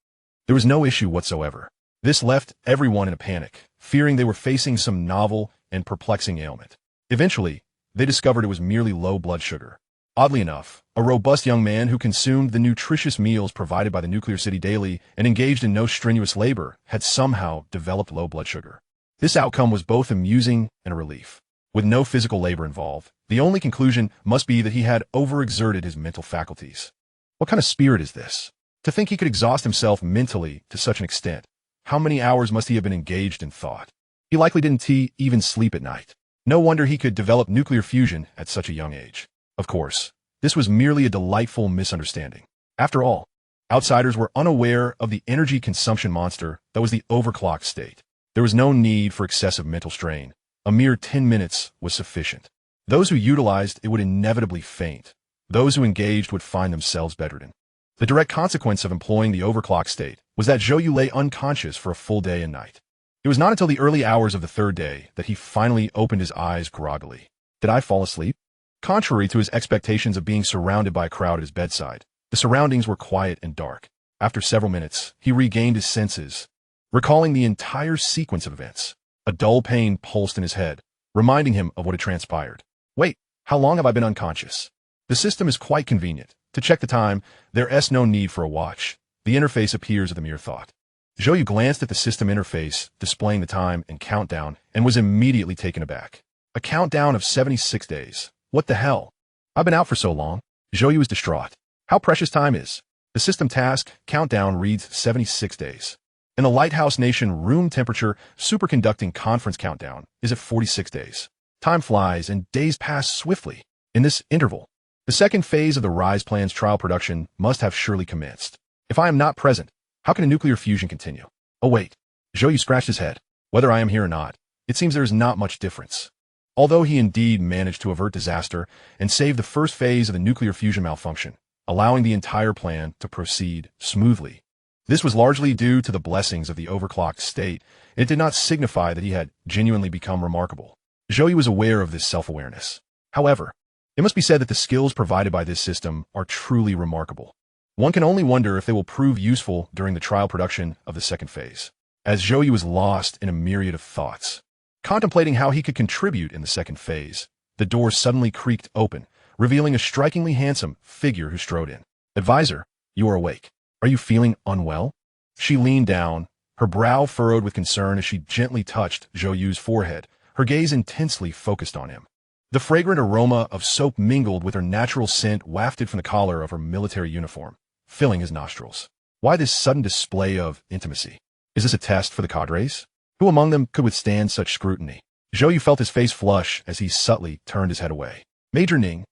there was no issue whatsoever. This left everyone in a panic, fearing they were facing some novel and perplexing ailment. Eventually, they discovered it was merely low blood sugar. Oddly enough, a robust young man who consumed the nutritious meals provided by the nuclear city daily and engaged in no strenuous labor had somehow developed low blood sugar. This outcome was both amusing and a relief. With no physical labor involved, the only conclusion must be that he had overexerted his mental faculties. What kind of spirit is this? To think he could exhaust himself mentally to such an extent. How many hours must he have been engaged in thought? He likely didn't even sleep at night. No wonder he could develop nuclear fusion at such a young age. Of course, this was merely a delightful misunderstanding. After all, outsiders were unaware of the energy consumption monster that was the overclocked state. There was no need for excessive mental strain. A mere 10 minutes was sufficient. Those who utilized it would inevitably faint. Those who engaged would find themselves bedridden. The direct consequence of employing the overclock state was that Zhou Yu lay unconscious for a full day and night. It was not until the early hours of the 3rd day that he finally opened his eyes groggily. Did I fall asleep? Contrary to his expectations of being surrounded by a crowd at his bedside, the surroundings were quiet and dark. After several minutes, he regained his senses, recalling the entire sequence of events. A dull pain pulsed in his head, reminding him of what had transpired. Wait, how long have I been unconscious? The system is quite convenient. To check the time, there's no need for a watch. The interface appears at the mere thought. Zhou Yu glanced at the system interface, displaying the time and countdown, and was immediately taken aback. A countdown of 76 days. What the hell? I've been out for so long. Zhou Yu was distraught. How precious time is. The system task countdown reads 76 days. And the Lighthouse Nation room temperature superconducting conference countdown is at 46 days. Time flies and days pass swiftly. In this interval, the second phase of the RISE plan's trial production must have surely commenced. If I am not present, how can a nuclear fusion continue? Oh wait, Zhou You scratched his head. Whether I am here or not, it seems there is not much difference. Although he indeed managed to avert disaster and save the first phase of the nuclear fusion malfunction, allowing the entire plan to proceed smoothly. This was largely due to the blessings of the overclocked state. It did not signify that he had genuinely become remarkable. Zhou You was aware of this self-awareness. However, it must be said that the skills provided by this system are truly remarkable. One can only wonder if they will prove useful during the trial production of the second phase. As Zhou You was lost in a myriad of thoughts, contemplating how he could contribute in the second phase, the door suddenly creaked open, revealing a strikingly handsome figure who strode in. Advisor, you are awake. Are you feeling unwell? She leaned down, her brow furrowed with concern as she gently touched Zhou Yu's forehead, her gaze intensely focused on him. The fragrant aroma of soap mingled with her natural scent wafted from the collar of her military uniform, filling his nostrils. Why this sudden display of intimacy? Is this a test for the cadres? Who among them could withstand such scrutiny? Zhou Yu felt his face flush as he subtly turned his head away. Major Ning,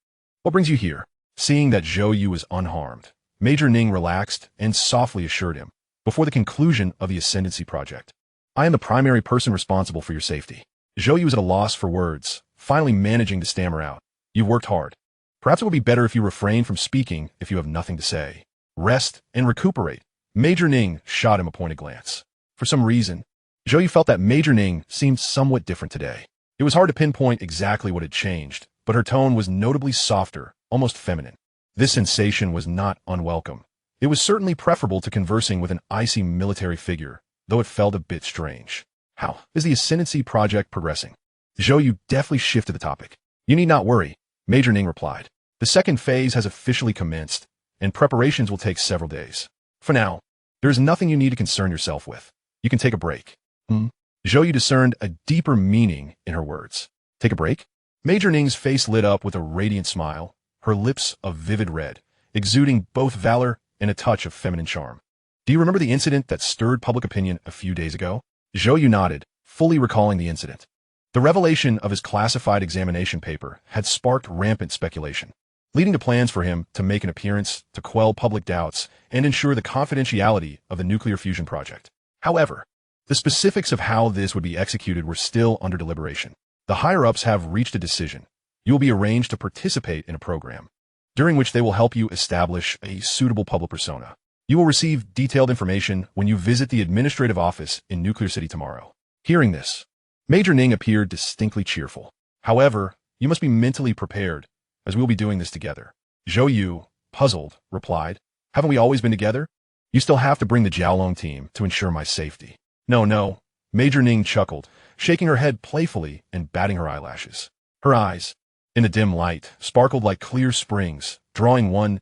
what brings you here? Seeing that Zhou Yu was unharmed, Major Ning relaxed and softly assured him, before the conclusion of the Ascendancy project. I am the primary person responsible for your safety. Zhou Yu was at a loss for words, finally managing to stammer out. You've worked hard. Perhaps it would be better if you refrain from speaking if you have nothing to say. Rest and recuperate. Major Ning shot him a pointed glance. For some reason, Zhou Yu felt that Major Ning seemed somewhat different today. It was hard to pinpoint exactly what had changed, but her tone was notably softer, almost feminine. This sensation was not unwelcome. It was certainly preferable to conversing with an icy military figure, though it felt a bit strange. How is the Ascendancy project progressing? Zhou Yu deftly shifted the topic. You need not worry, Major Ning replied. The second phase has officially commenced, and preparations will take several days. For now, there is nothing you need to concern yourself with. You can take a break. Zhou Yu discerned a deeper meaning in her words. Take a break? Major Ning's face lit up with a radiant smile, her lips a vivid red, exuding both valor and a touch of feminine charm. Do you remember the incident that stirred public opinion a few days ago? Zhou Yu nodded, fully recalling the incident. The revelation of his classified examination paper had sparked rampant speculation, leading to plans for him to make an appearance to quell public doubts and ensure the confidentiality of the nuclear fusion project. However, the specifics of how this would be executed were still under deliberation. The higher-ups have reached a decision. You will be arranged to participate in a program, during which they will help you establish a suitable public persona. You will receive detailed information when you visit the administrative office in Nuclear City tomorrow. Hearing this, Major Ning appeared distinctly cheerful. However, you must be mentally prepared, as we will be doing this together. Zhou Yu, puzzled, replied, haven't we always been together? You still have to bring the Jiaolong team to ensure my safety. No, Major Ning chuckled, shaking her head playfully and batting her eyelashes. Her eyes, in the dim light, sparkled like clear springs, drawing one's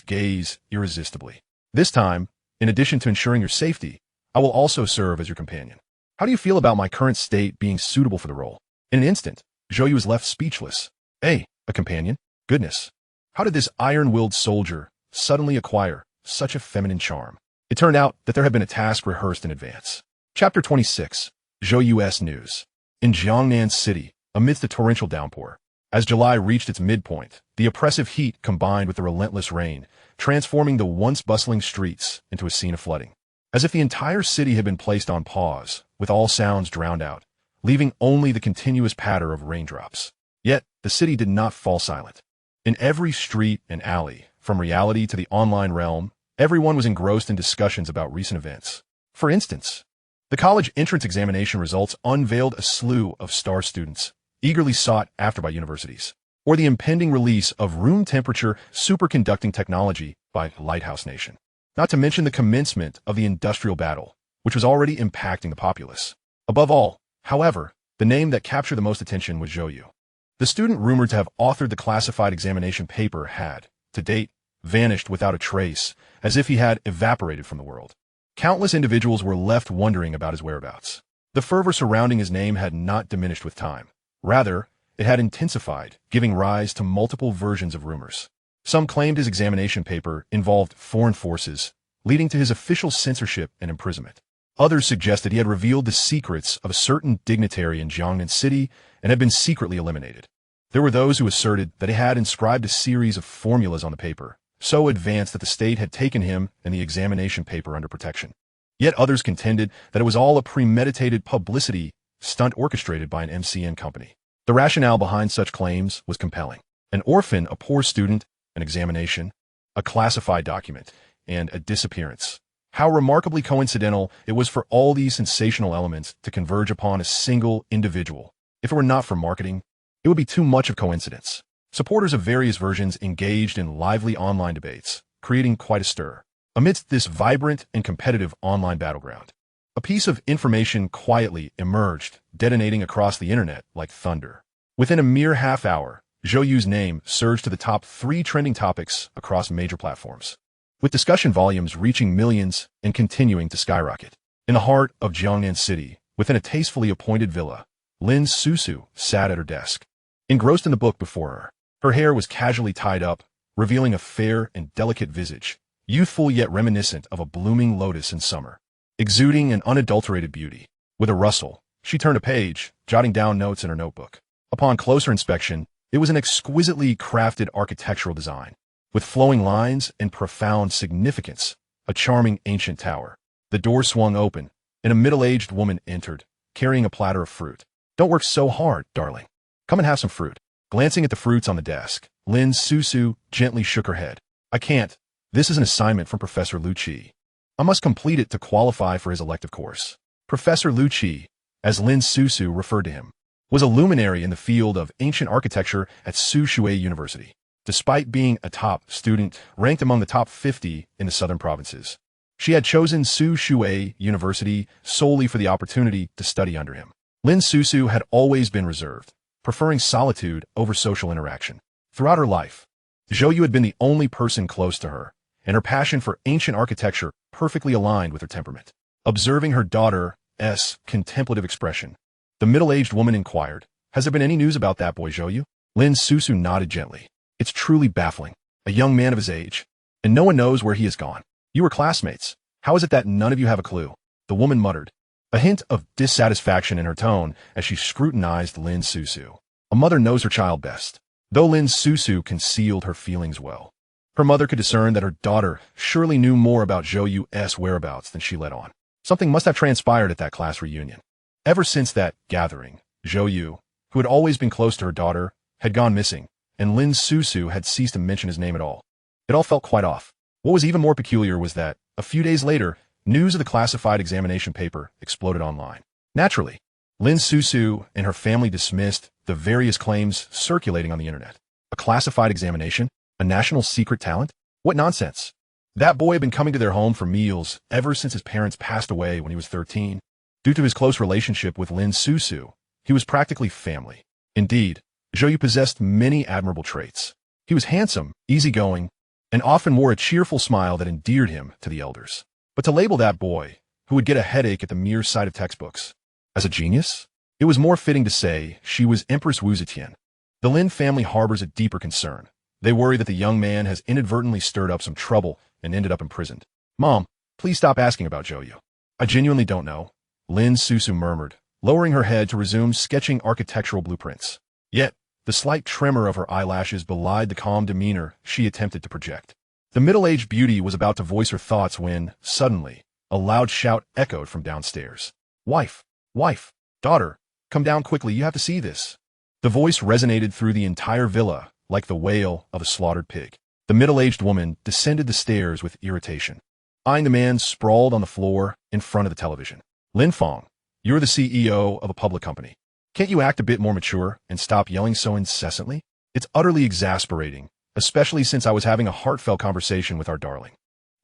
gaze irresistibly. This time, in addition to ensuring your safety, I will also serve as your companion. How do you feel about my current state being suitable for the role? In an instant, Zhou Yu was left speechless. A companion? Goodness. How did this iron-willed soldier suddenly acquire such a feminine charm? It turned out that there had been a task rehearsed in advance. Chapter 26. Zhou Yu's News. In Jiangnan City, amidst a torrential downpour, as July reached its midpoint, the oppressive heat combined with the relentless rain, transforming the once bustling streets into a scene of flooding. As if the entire city had been placed on pause, with all sounds drowned out, leaving only the continuous patter of raindrops. Yet, the city did not fall silent. In every street and alley, from reality to the online realm, everyone was engrossed in discussions about recent events. For instance, the college entrance examination results unveiled a slew of star students, eagerly sought after by universities, or the impending release of room temperature superconducting technology by Lighthouse Nation. Not to mention the commencement of the industrial battle, which was already impacting the populace. Above all, however, the name that captured the most attention was Zhou Yu. The student rumored to have authored the classified examination paper had, to date, vanished without a trace, as if he had evaporated from the world. Countless individuals were left wondering about his whereabouts. The fervor surrounding his name had not diminished with time. Rather, it had intensified, giving rise to multiple versions of rumors. Some claimed his examination paper involved foreign forces, leading to his official censorship and imprisonment. Others suggested he had revealed the secrets of a certain dignitary in Jiangnan City and had been secretly eliminated. There were those who asserted that he had inscribed a series of formulas on the paper, so advanced that the state had taken him and the examination paper under protection. Yet others contended that it was all a premeditated publicity stunt orchestrated by an MCN company. The rationale behind such claims was compelling. An orphan, a poor student, an examination, a classified document, and a disappearance. How remarkably coincidental it was for all these sensational elements to converge upon a single individual. If it were not for marketing, it would be too much of coincidence. Supporters of various versions engaged in lively online debates, creating quite a stir. Amidst this vibrant and competitive online battleground, a piece of information quietly emerged, detonating across the internet like thunder. Within a mere half hour, Zhou Yu's name surged to the top 3 trending topics across major platforms, with discussion volumes reaching millions and continuing to skyrocket. In the heart of Jiangnan City, within a tastefully appointed villa, Lin Susu sat at her desk, engrossed in the book before her. Her hair was casually tied up, revealing a fair and delicate visage, youthful yet reminiscent of a blooming lotus in summer, exuding an unadulterated beauty. With a rustle, she turned a page, jotting down notes in her notebook. Upon closer inspection, it was an exquisitely crafted architectural design, with flowing lines and profound significance, a charming ancient tower. The door swung open, and a middle-aged woman entered, carrying a platter of fruit. "Don't work so hard, darling. Come and have some fruit." Glancing at the fruits on the desk, Lin Susu gently shook her head. "I can't. This is an assignment from Professor Lu Qi. I must complete it to qualify for his elective course." Professor Lu Qi, as Lin Susu referred to him, was a luminary in the field of ancient architecture at Tsinghua University. Despite being a top student, ranked among the top 50 in the southern provinces, she had chosen Tsinghua University solely for the opportunity to study under him. Lin Susu had always been reserved, preferring solitude over social interaction. Throughout her life, Zhou You had been the only person close to her, and her passion for ancient architecture perfectly aligned with her temperament. Observing her daughter's contemplative expression, the middle-aged woman inquired, "Has there been any news about that boy, Zhou You?" Lin Susu nodded gently. "It's truly baffling. A young man of his age, and no one knows where he has gone. You were classmates. How is it that none of you have a clue?" The woman muttered, a hint of dissatisfaction in her tone as she scrutinized Lin Susu. A mother knows her child best. Though Lin Susu concealed her feelings well, her mother could discern that her daughter surely knew more about Zhou Yu's whereabouts than she let on. Something must have transpired at that class reunion. Ever since that gathering, Zhou Yu, who had always been close to her daughter, had gone missing, and Lin Susu had ceased to mention his name at all. It all felt quite off. What was even more peculiar was that, a few days later, news of the classified examination paper exploded online. Naturally, Lin Susu and her family dismissed the various claims circulating on the internet. A classified examination? A national secret talent? What nonsense. That boy had been coming to their home for meals ever since his parents passed away when he was 13. Due to his close relationship with Lin Susu, he was practically family. Indeed, Zhou You possessed many admirable traits. He was handsome, easygoing, and often wore a cheerful smile that endeared him to the elders. But to label that boy, who would get a headache at the mere sight of textbooks, as a genius, it was more fitting to say she was Empress Wu Zetian. The Lin family harbors a deeper concern. They worry that the young man has inadvertently stirred up some trouble and ended up imprisoned. "Mom, please stop asking about Zhou You. I genuinely don't know," Lin Susu murmured, lowering her head to resume sketching architectural blueprints. Yet, the slight tremor of her eyelashes belied the calm demeanor she attempted to project. The middle-aged beauty was about to voice her thoughts when, suddenly, a loud shout echoed from downstairs. "Wife! Wife! Daughter! Come down quickly, you have to see this." The voice resonated through the entire villa like the wail of a slaughtered pig. The middle-aged woman descended the stairs with irritation, eyeing the man sprawled on the floor in front of the television. "Lin Fong, you're the CEO of a public company. Can't you act a bit more mature and stop yelling so incessantly? It's utterly exasperating, especially since I was having a heartfelt conversation with our darling."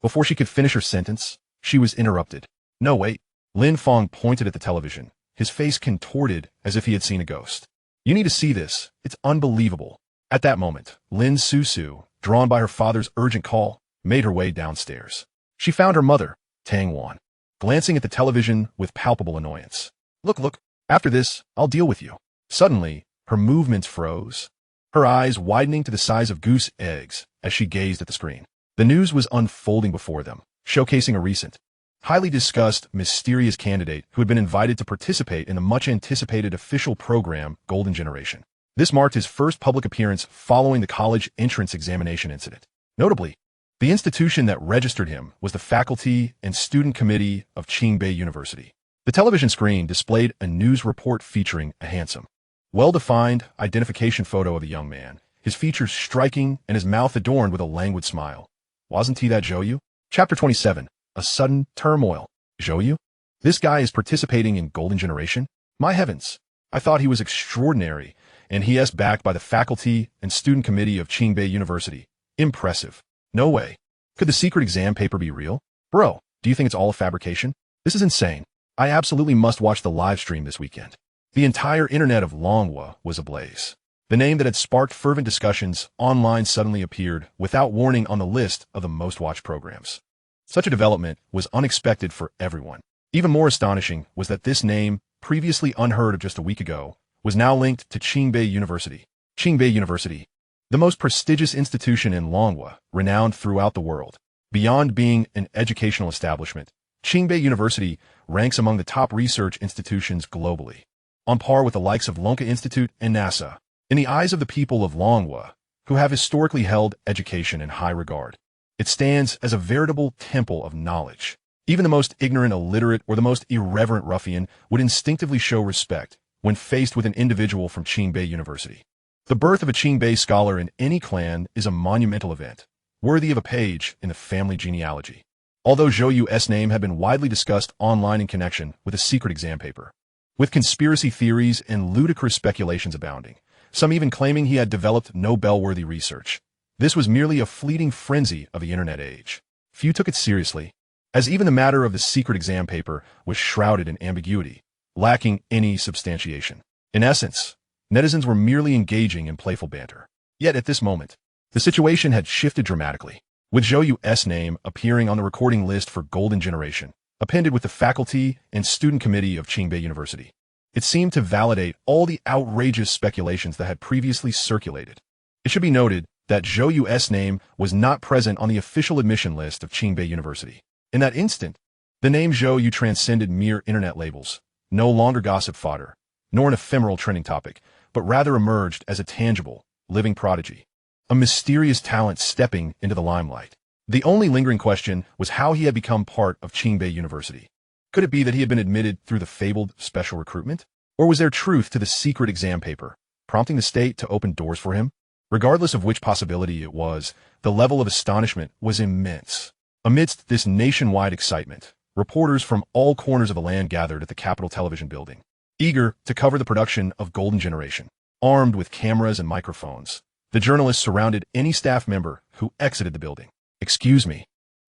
Before she could finish her sentence, she was interrupted. "No, wait." Lin Fong pointed at the television, his face contorted as if he had seen a ghost. "You need to see this. It's unbelievable." At that moment, Lin Susu, drawn by her father's urgent call, made her way downstairs. She found her mother, Tang Wan, glancing at the television with palpable annoyance. Look, after this, I'll deal with you." Suddenly, her movements froze, her eyes widening to the size of goose eggs as she gazed at the screen. The news was unfolding before them, showcasing a recent, highly discussed, mysterious candidate who had been invited to participate in the much-anticipated official program, Golden Generation. This marked his first public appearance following the college entrance examination incident. Notably, the institution that registered him was the Faculty and Student Committee of Qingbei University. The television screen displayed a news report featuring a handsome, well-defined identification photo of a young man, his features striking and his mouth adorned with a languid smile. Wasn't he that Zhou You? Chapter 27. A sudden turmoil. Zhou You? This guy is participating in Golden Generation? My heavens! I thought he was extraordinary, and he is backed by the Faculty and Student Committee of Qingbei University. Impressive. No way. Could the secret exam paper be real? Bro, do you think it's all a fabrication? This is insane. I absolutely must watch the live stream this weekend. The entire internet of Longguo was ablaze. The name that had sparked fervent discussions online suddenly appeared without warning on the list of the most watched programs. Such a development was unexpected for everyone. Even more astonishing was that this name, previously unheard of just a week ago, was now linked to Qingbei University. Qingbei University, the most prestigious institution in Longguo, renowned throughout the world. Beyond being an educational establishment, Qingbei University ranks among the top research institutions globally, on par with the likes of Longguo Institute and NASA. In the eyes of the people of Longguo, who have historically held education in high regard, it stands as a veritable temple of knowledge. Even the most ignorant illiterate or the most irreverent ruffian would instinctively show respect when faced with an individual from Qingbei University. The birth of a Qingbei scholar in any clan is a monumental event, worthy of a page in the family genealogy. Although Zhou Yu's name had been widely discussed online in connection with a secret exam paper, with conspiracy theories and ludicrous speculations abounding, some even claiming he had developed Nobel-worthy research. This was merely a fleeting frenzy of the internet age. Few took it seriously, as even the matter of the secret exam paper was shrouded in ambiguity, lacking any substantiation. In essence, netizens were merely engaging in playful banter. Yet at this moment, the situation had shifted dramatically, with Zhou Yu's name appearing on the recording list for Golden Generation, appended with the Faculty and Student Committee of Qingbei University. It seemed to validate all the outrageous speculations that had previously circulated. It should be noted that Zhou Yu's name was not present on the official admission list of Qingbei University. In that instant, the name Zhou You transcended mere internet labels, no longer gossip fodder, nor an ephemeral trending topic, but rather emerged as a tangible, living prodigy, a mysterious talent stepping into the limelight. The only lingering question was how he had become part of Qingbei University. Could it be that he had been admitted through the fabled special recruitment? Or was there truth to the secret exam paper, prompting the state to open doors for him? Regardless of which possibility it was, the level of astonishment was immense. Amidst this nationwide excitement, reporters from all corners of the land gathered at the Capitol Television building, eager to cover the production of Golden Generation. Armed with cameras and microphones, the journalists surrounded any staff member who exited the building. Excuse me,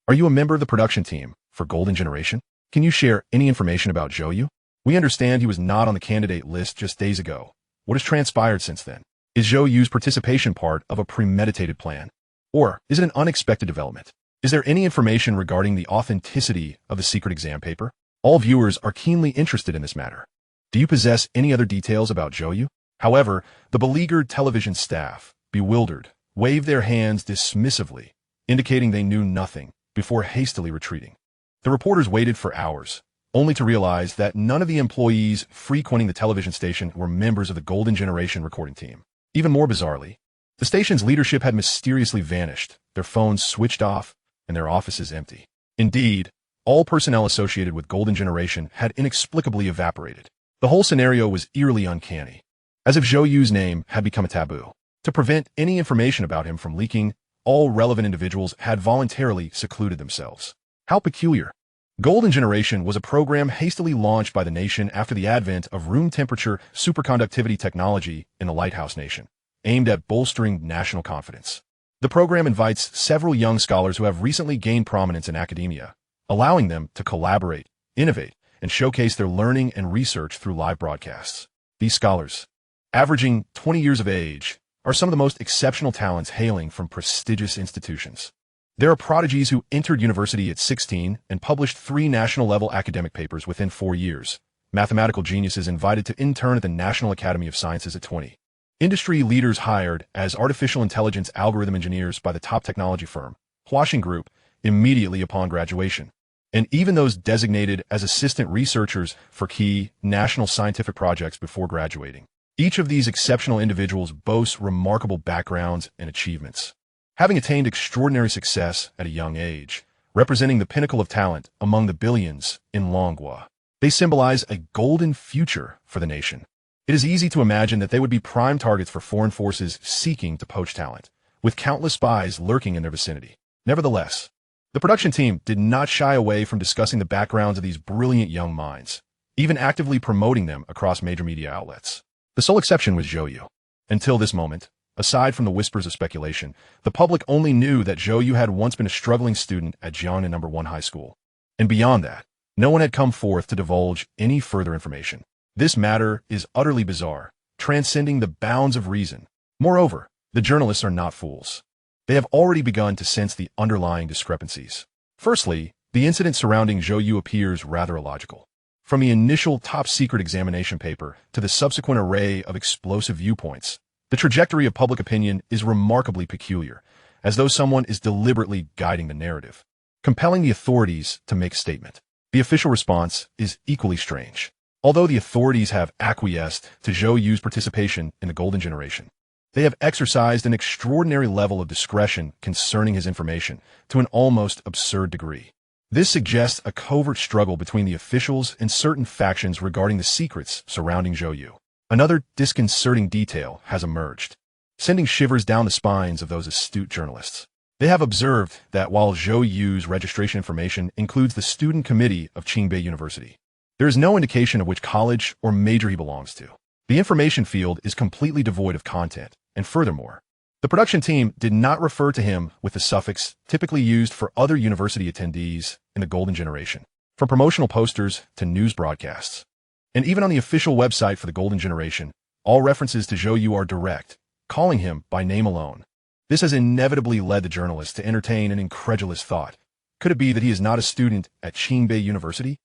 are you a member of the production team for Golden Generation? Can you share any information about Zhou You? We understand he was not on the candidate list just days ago. What has transpired since then? Is Zhou Yu's participation part of a premeditated plan? Or is it an unexpected development? Is there any information regarding the authenticity of the secret exam paper? All viewers are keenly interested in this matter. Do you possess any other details about Zhou You? However, the beleaguered television staff, bewildered, waved their hands dismissively, indicating they knew nothing, before hastily retreating. The reporters waited for hours, only to realize that none of the employees frequenting the television station were members of the Golden Generation recording team. Even more bizarrely, the station's leadership had mysteriously vanished, their phones switched off, and their offices empty. Indeed, all personnel associated with Golden Generation had inexplicably evaporated. The whole scenario was eerily uncanny, as if Zhou Yu's name had become a taboo. To prevent any information about him from leaking, all relevant individuals had voluntarily secluded themselves. How peculiar. Golden Generation was a program hastily launched by the nation after the advent of room-temperature superconductivity technology in the Lighthouse Nation, aimed at bolstering national confidence. The program invites several young scholars who have recently gained prominence in academia, allowing them to collaborate, innovate, and showcase their learning and research through live broadcasts. These scholars, averaging 20 years of age, are some of the most exceptional talents hailing from prestigious institutions. There are prodigies who entered university at 16 and published 3 national-level academic papers within 4 years. Mathematical geniuses invited to intern at the National Academy of Sciences at 20. Industry leaders hired as artificial intelligence algorithm engineers by the top technology firm, Huaxing Group, immediately upon graduation. and even those designated as assistant researchers for key national scientific projects before graduating. Each of these exceptional individuals boasts remarkable backgrounds and achievements, having attained extraordinary success at a young age, representing the pinnacle of talent among the billions in Longguo. They symbolize a golden future for the nation. It is easy to imagine that they would be prime targets for foreign forces seeking to poach talent, with countless spies lurking in their vicinity. Nevertheless, the production team did not shy away from discussing the backgrounds of these brilliant young minds, even actively promoting them across major media outlets. The sole exception was Zhou You. Until this moment, aside from the whispers of speculation, the public only knew that Zhou You had once been a struggling student at Jiangnan No. 1 High School. And beyond that, no one had come forth to divulge any further information. This matter is utterly bizarre, transcending the bounds of reason. Moreover, the journalists are not fools. They have already begun to sense the underlying discrepancies. Firstly, the incident surrounding Zhou You appears rather illogical. From the initial top-secret examination paper to the subsequent array of explosive viewpoints, the trajectory of public opinion is remarkably peculiar, as though someone is deliberately guiding the narrative, compelling the authorities to make a statement. The official response is equally strange. Although the authorities have acquiesced to Zhou Yu's participation in the Golden Generation, they have exercised an extraordinary level of discretion concerning his information to an almost absurd degree. This suggests a covert struggle between the officials and certain factions regarding the secrets surrounding Zhou Yu. Another disconcerting detail has emerged, sending shivers down the spines of those astute journalists. They have observed that while Zhou Yu's registration information includes the student committee of Qingbei University, there is no indication of which college or major he belongs to. The information field is completely devoid of content, and furthermore, the production team did not refer to him with the suffix typically used for other university attendees in the Golden Generation, from promotional posters to news broadcasts. And even on the official website for the Golden Generation, all references to Zhou Yu are direct, calling him by name alone. This has inevitably led the journalists to entertain an incredulous thought. Could it be that he is not a student at Qingbei University?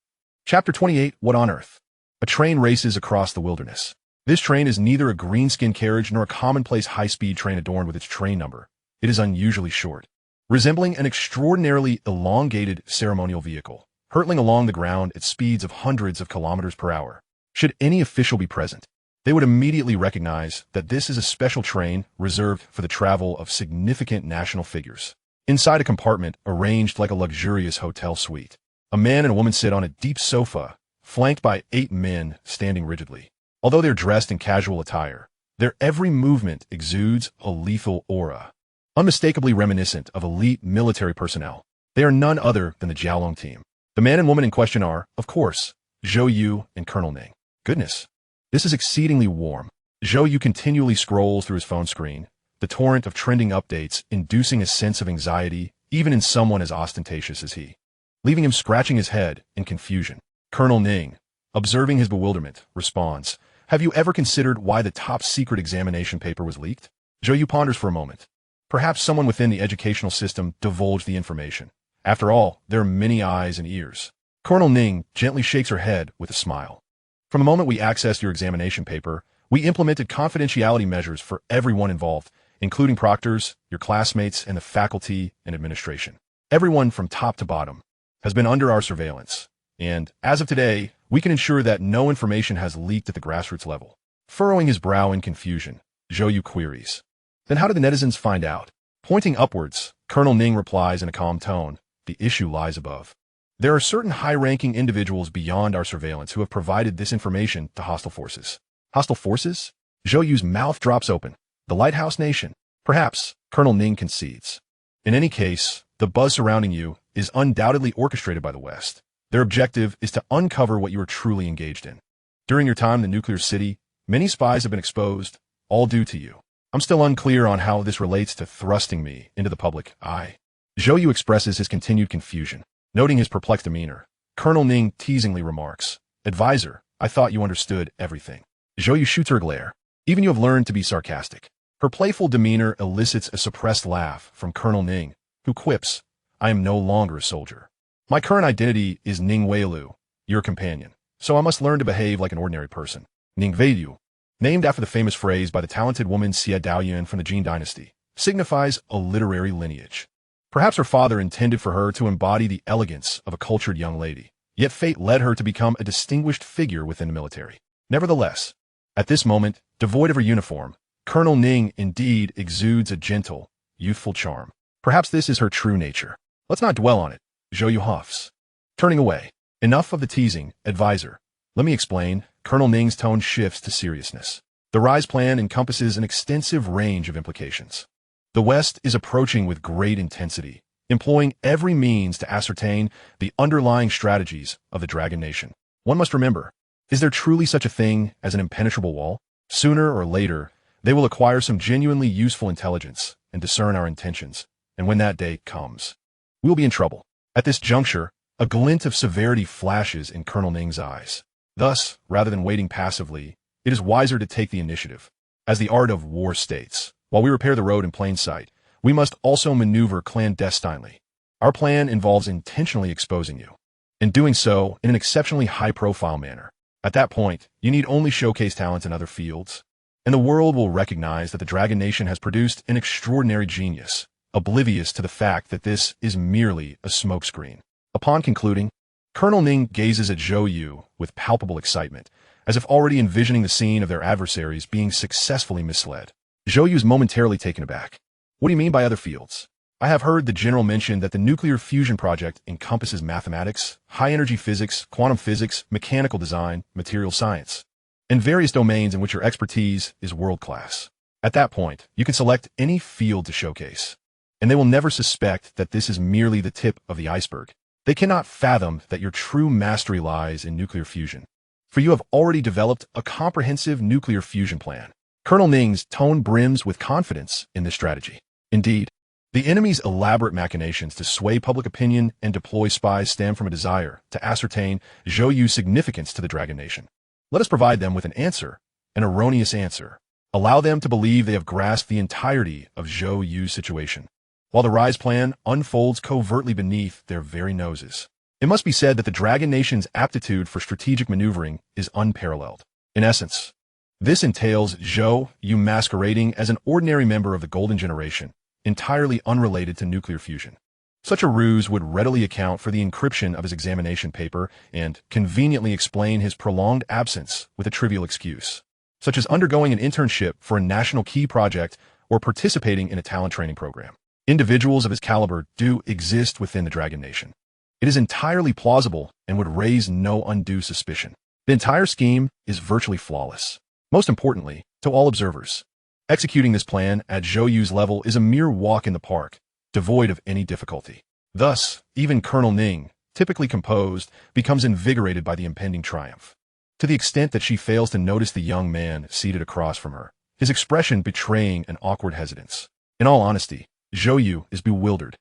Chapter 28, What on Earth? A train races across the wilderness. This train is neither a greenskin carriage nor a commonplace high-speed train adorned with its train number. It is unusually short, resembling an extraordinarily elongated ceremonial vehicle, hurtling along the ground at speeds of hundreds of kilometers per hour. Should any official be present, they would immediately recognize that this is a special train reserved for the travel of significant national figures. Inside a compartment arranged like a luxurious hotel suite, a man and a woman sit on a deep sofa, flanked by 8 men standing rigidly. Although they're dressed in casual attire, their every movement exudes a lethal aura, unmistakably reminiscent of elite military personnel. They are none other than the Jiaolong team. The man and woman in question are, of course, Zhou Yu and Colonel Ning. Goodness, this is exceedingly warm. Zhou Yu continually scrolls through his phone screen, the torrent of trending updates inducing a sense of anxiety even in someone as ostentatious as he, leaving him scratching his head in confusion. Colonel Ning, observing his bewilderment, responds, "Have you ever considered why the top-secret examination paper was leaked?" Zhou Yu ponders for a moment. Perhaps someone within the educational system divulged the information. After all, there are many eyes and ears. Colonel Ning gently shakes her head with a smile. "From the moment we accessed your examination paper, we implemented confidentiality measures for everyone involved, including proctors, your classmates, and the faculty and administration. Everyone from top to bottom has been under our surveillance. And, as of today, we can ensure that no information has leaked at the grassroots level." Furrowing his brow in confusion, Zhou Yu queries, "Then how did the netizens find out?" Pointing upwards, Colonel Ning replies in a calm tone, "The issue lies above. There are certain high-ranking individuals beyond our surveillance who have provided this information to hostile forces." Hostile forces? Zhou Yu's mouth drops open. The Lighthouse Nation? Perhaps, Colonel Ning concedes. In any case, the buzz surrounding you is undoubtedly orchestrated by the West. Their objective is to uncover what you are truly engaged in. During your time in the nuclear city, many spies have been exposed, all due to you. I'm still unclear on how this relates to thrusting me into the public eye. Zhou Yu expresses his continued confusion. Noting his perplexed demeanor, Colonel Ning teasingly remarks, "Advisor, I thought you understood everything." Zhou Yu shoots her a glare. "Even you have learned to be sarcastic." Her playful demeanor elicits a suppressed laugh from Colonel Ning, who quips, "I am no longer a soldier. My current identity is Ning Weilu, your companion, so I must learn to behave like an ordinary person." Ning Weilu, named after the famous phrase by the talented woman Xie Daoyuan from the Jin dynasty, signifies a literary lineage. Perhaps her father intended for her to embody the elegance of a cultured young lady, yet fate led her to become a distinguished figure within the military. Nevertheless, at this moment, devoid of her uniform, Colonel Ning indeed exudes a gentle, youthful charm. Perhaps this is her true nature. Let's not dwell on it, Zhou You huffs. Turning away. Enough of the teasing, advisor. Let me explain. Colonel Ning's tone shifts to seriousness. The Rise plan encompasses an extensive range of implications. The West is approaching with great intensity, employing every means to ascertain the underlying strategies of the Dragon Nation. One must remember, is there truly such a thing as an impenetrable wall? Sooner or later, they will acquire some genuinely useful intelligence and discern our intentions, and when that day comes, we'll be in trouble. At this juncture, a glint of severity flashes in Colonel Ning's eyes. Thus, rather than waiting passively, it is wiser to take the initiative. As the art of war states, while we repair the road in plain sight, we must also maneuver clandestinely. Our plan involves intentionally exposing you, and doing so in an exceptionally high-profile manner. At that point, you need only showcase talent in other fields, and the world will recognize that the Dragon Nation has produced an extraordinary genius, oblivious to the fact that this is merely a smokescreen. Upon concluding, Colonel Ning gazes at Zhou Yu with palpable excitement, as if already envisioning the scene of their adversaries being successfully misled. Zhou Yu is momentarily taken aback. What do you mean by other fields? I have heard the general mention that the nuclear fusion project encompasses mathematics, high-energy physics, quantum physics, mechanical design, material science, and various domains in which your expertise is world-class. At that point, you can select any field to showcase, and they will never suspect that this is merely the tip of the iceberg. They cannot fathom that your true mastery lies in nuclear fusion, for you have already developed a comprehensive nuclear fusion plan. Colonel Ning's tone brims with confidence in this strategy. Indeed, the enemy's elaborate machinations to sway public opinion and deploy spies stem from a desire to ascertain Zhou Yu's significance to the Dragon Nation. Let us provide them with an answer, an erroneous answer. Allow them to believe they have grasped the entirety of Zhou Yu's situation, while the Rise plan unfolds covertly beneath their very noses. It must be said that the Dragon Nation's aptitude for strategic maneuvering is unparalleled. In essence, this entails Zhou Yu masquerading as an ordinary member of the Golden Generation, entirely unrelated to nuclear fusion. Such a ruse would readily account for the encryption of his examination paper and conveniently explain his prolonged absence with a trivial excuse, such as undergoing an internship for a national key project or participating in a talent training program. Individuals of his caliber do exist within the Dragon Nation. It is entirely plausible and would raise no undue suspicion. The entire scheme is virtually flawless. Most importantly, to all observers, executing this plan at Zhou Yu's level is a mere walk in the park, devoid of any difficulty. Thus, even Colonel Ning, typically composed, becomes invigorated by the impending triumph. To the extent that she fails to notice the young man seated across from her, his expression betraying an awkward hesitance. In all honesty, Zhou Yu is bewildered.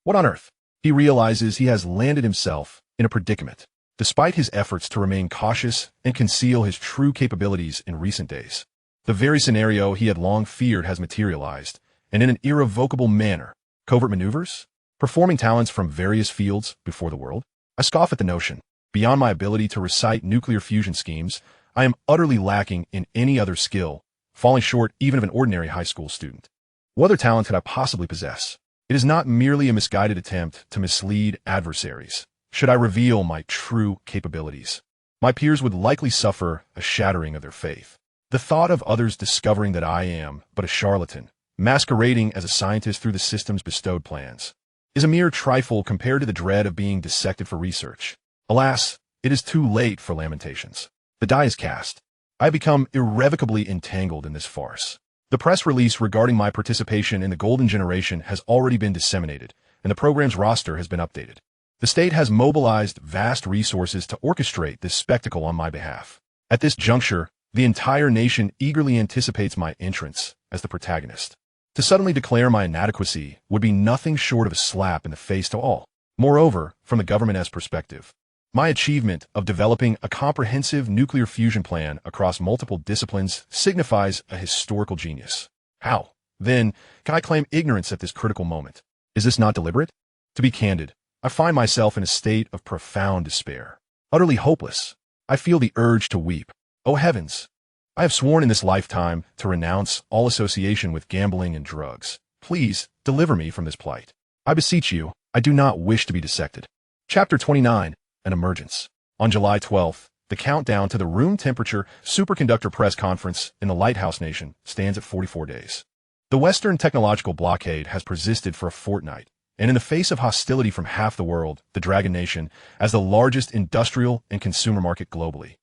What on earth? He realizes he has landed himself in a predicament. Despite his efforts to remain cautious and conceal his true capabilities in recent days, the very scenario he had long feared has materialized, and in an irrevocable manner. Covert maneuvers? Performing talents from various fields before the world? I scoff at the notion. Beyond my ability to recite nuclear fusion schemes, I am utterly lacking in any other skill, falling short even of an ordinary high school student. What other talent could I possibly possess? It is not merely a misguided attempt to mislead adversaries. Should I reveal my true capabilities, my peers would likely suffer a shattering of their faith. The thought of others discovering that I am but a charlatan, masquerading as a scientist through the system's bestowed plans, is a mere trifle compared to the dread of being dissected for research. Alas, it is too late for lamentations. The die is cast. I have become irrevocably entangled in this farce. The press release regarding my participation in the Golden Generation has already been disseminated, and the program's roster has been updated. The state has mobilized vast resources to orchestrate this spectacle on my behalf. At this juncture, the entire nation eagerly anticipates my entrance as the protagonist. To suddenly declare my inadequacy would be nothing short of a slap in the face to all. Moreover, from the government's perspective, my achievement of developing a comprehensive nuclear fusion plan across multiple disciplines signifies a historical genius. How, then, can I claim ignorance at this critical moment? Is this not deliberate? To be candid, I find myself in a state of profound despair. Utterly hopeless. I feel the urge to weep. Oh heavens! I have sworn in this lifetime to renounce all association with gambling and drugs. Please, deliver me from this plight. I beseech you, I do not wish to be dissected. Chapter 29, An Emergence. On July 12th, the countdown to the room temperature superconductor press conference in the Lighthouse Nation stands at 44 days. The Western technological blockade has persisted for a fortnight, and in the face of hostility from half the world, the Dragon Nation, as the largest industrial and consumer market globally,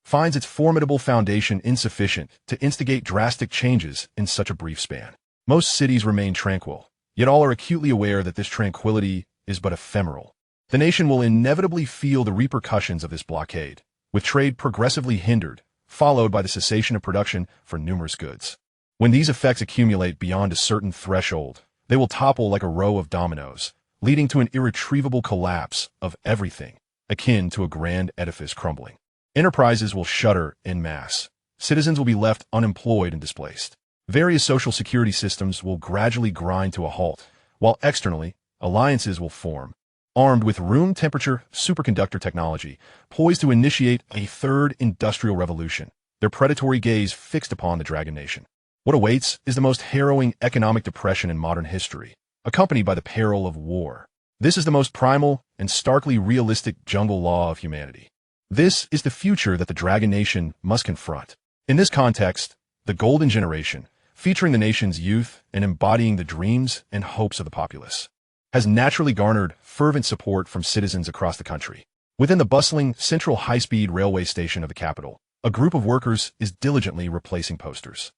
finds its formidable foundation insufficient to instigate drastic changes in such a brief span. Most cities remain tranquil, yet all are acutely aware that this tranquility is but ephemeral. The nation will inevitably feel the repercussions of this blockade, with trade progressively hindered, followed by the cessation of production for numerous goods. When these effects accumulate beyond a certain threshold, they will topple like a row of dominoes, leading to an irretrievable collapse of everything, akin to a grand edifice crumbling. Enterprises will shudder en masse. Citizens will be left unemployed and displaced. Various social security systems will gradually grind to a halt, while externally, alliances will form, armed with room temperature superconductor technology, poised to initiate a third industrial revolution, their predatory gaze fixed upon the Dragon Nation. What awaits is the most harrowing economic depression in modern history, accompanied by the peril of war. This is the most primal and starkly realistic jungle law of humanity. This is the future that the Dragon Nation must confront. In this context, the Golden Generation, featuring the nation's youth and embodying the dreams and hopes of the populace, has naturally garnered fervent support from citizens across the country. Within the bustling central high-speed railway station of the capital, a group of workers is diligently replacing posters.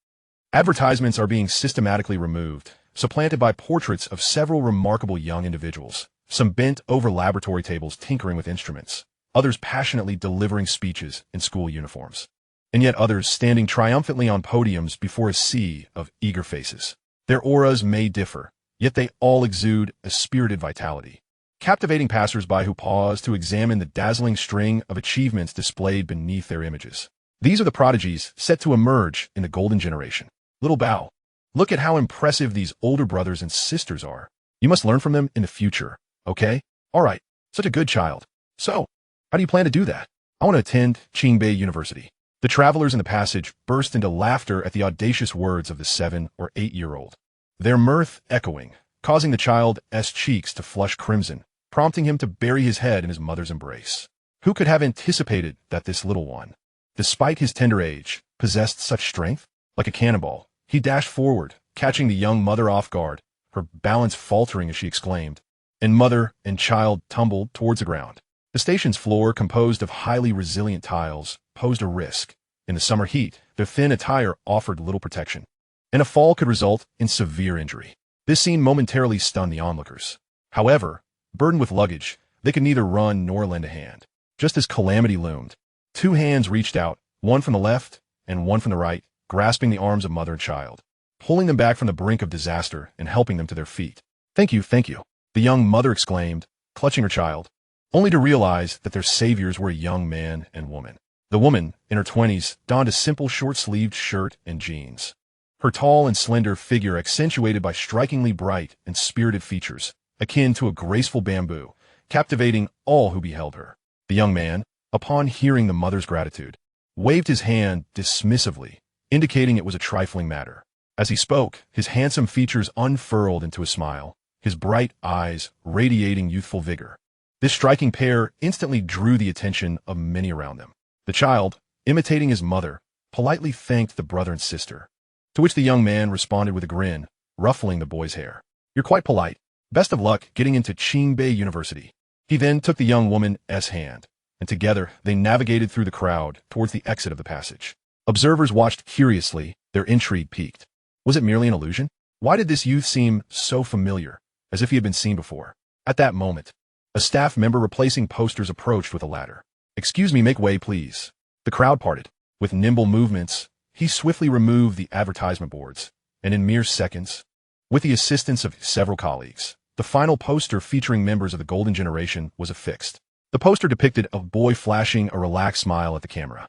Advertisements are being systematically removed, supplanted by portraits of several remarkable young individuals, some bent over laboratory tables tinkering with instruments, others passionately delivering speeches in school uniforms, and yet others standing triumphantly on podiums before a sea of eager faces. Their auras may differ, yet they all exude a spirited vitality, captivating passers-by who pause to examine the dazzling string of achievements displayed beneath their images. These are the prodigies set to emerge in the Golden Generation. Little Bao, look at how impressive these older brothers and sisters are. You must learn from them in the future, okay? All right, such a good child. So, how do you plan to do that? I want to attend Qingbei University. The travelers in the passage burst into laughter at the audacious words of the 7 or 8-year-old, their mirth echoing, causing the child's cheeks to flush crimson, prompting him to bury his head in his mother's embrace. Who could have anticipated that this little one, despite his tender age, possessed such strength? Like a cannonball, he dashed forward, catching the young mother off guard, her balance faltering as she exclaimed, and mother and child tumbled towards the ground. The station's floor, composed of highly resilient tiles, posed a risk. In the summer heat, their thin attire offered little protection, and a fall could result in severe injury. This scene momentarily stunned the onlookers. However, burdened with luggage, they could neither run nor lend a hand. Just as calamity loomed, two hands reached out, one from the left and one from the right, grasping the arms of mother and child, pulling them back from the brink of disaster and helping them to their feet. Thank you, the young mother exclaimed, clutching her child, only to realize that their saviors were a young man and woman. The woman, in her 20s, donned a simple short-sleeved shirt and jeans, her tall and slender figure accentuated by strikingly bright and spirited features, akin to a graceful bamboo, captivating all who beheld her. The young man, upon hearing the mother's gratitude, waved his hand dismissively, indicating it was a trifling matter. As he spoke, his handsome features unfurled into a smile, his bright eyes radiating youthful vigor. This striking pair instantly drew the attention of many around them. The child, imitating his mother, politely thanked the brother and sister, to which the young man responded with a grin, ruffling the boy's hair. You're quite polite. Best of luck getting into Qingbei University. He then took the young woman's hand, and together they navigated through the crowd towards the exit of the passage. Observers watched curiously, their intrigue piqued. Was it merely an illusion? Why did this youth seem so familiar, as if he had been seen before? At that moment, a staff member replacing posters approached with a ladder. Excuse me, make way, please. The crowd parted. With nimble movements, he swiftly removed the advertisement boards, and in mere seconds, with the assistance of several colleagues, the final poster featuring members of the Golden Generation was affixed. The poster depicted a boy flashing a relaxed smile at the camera.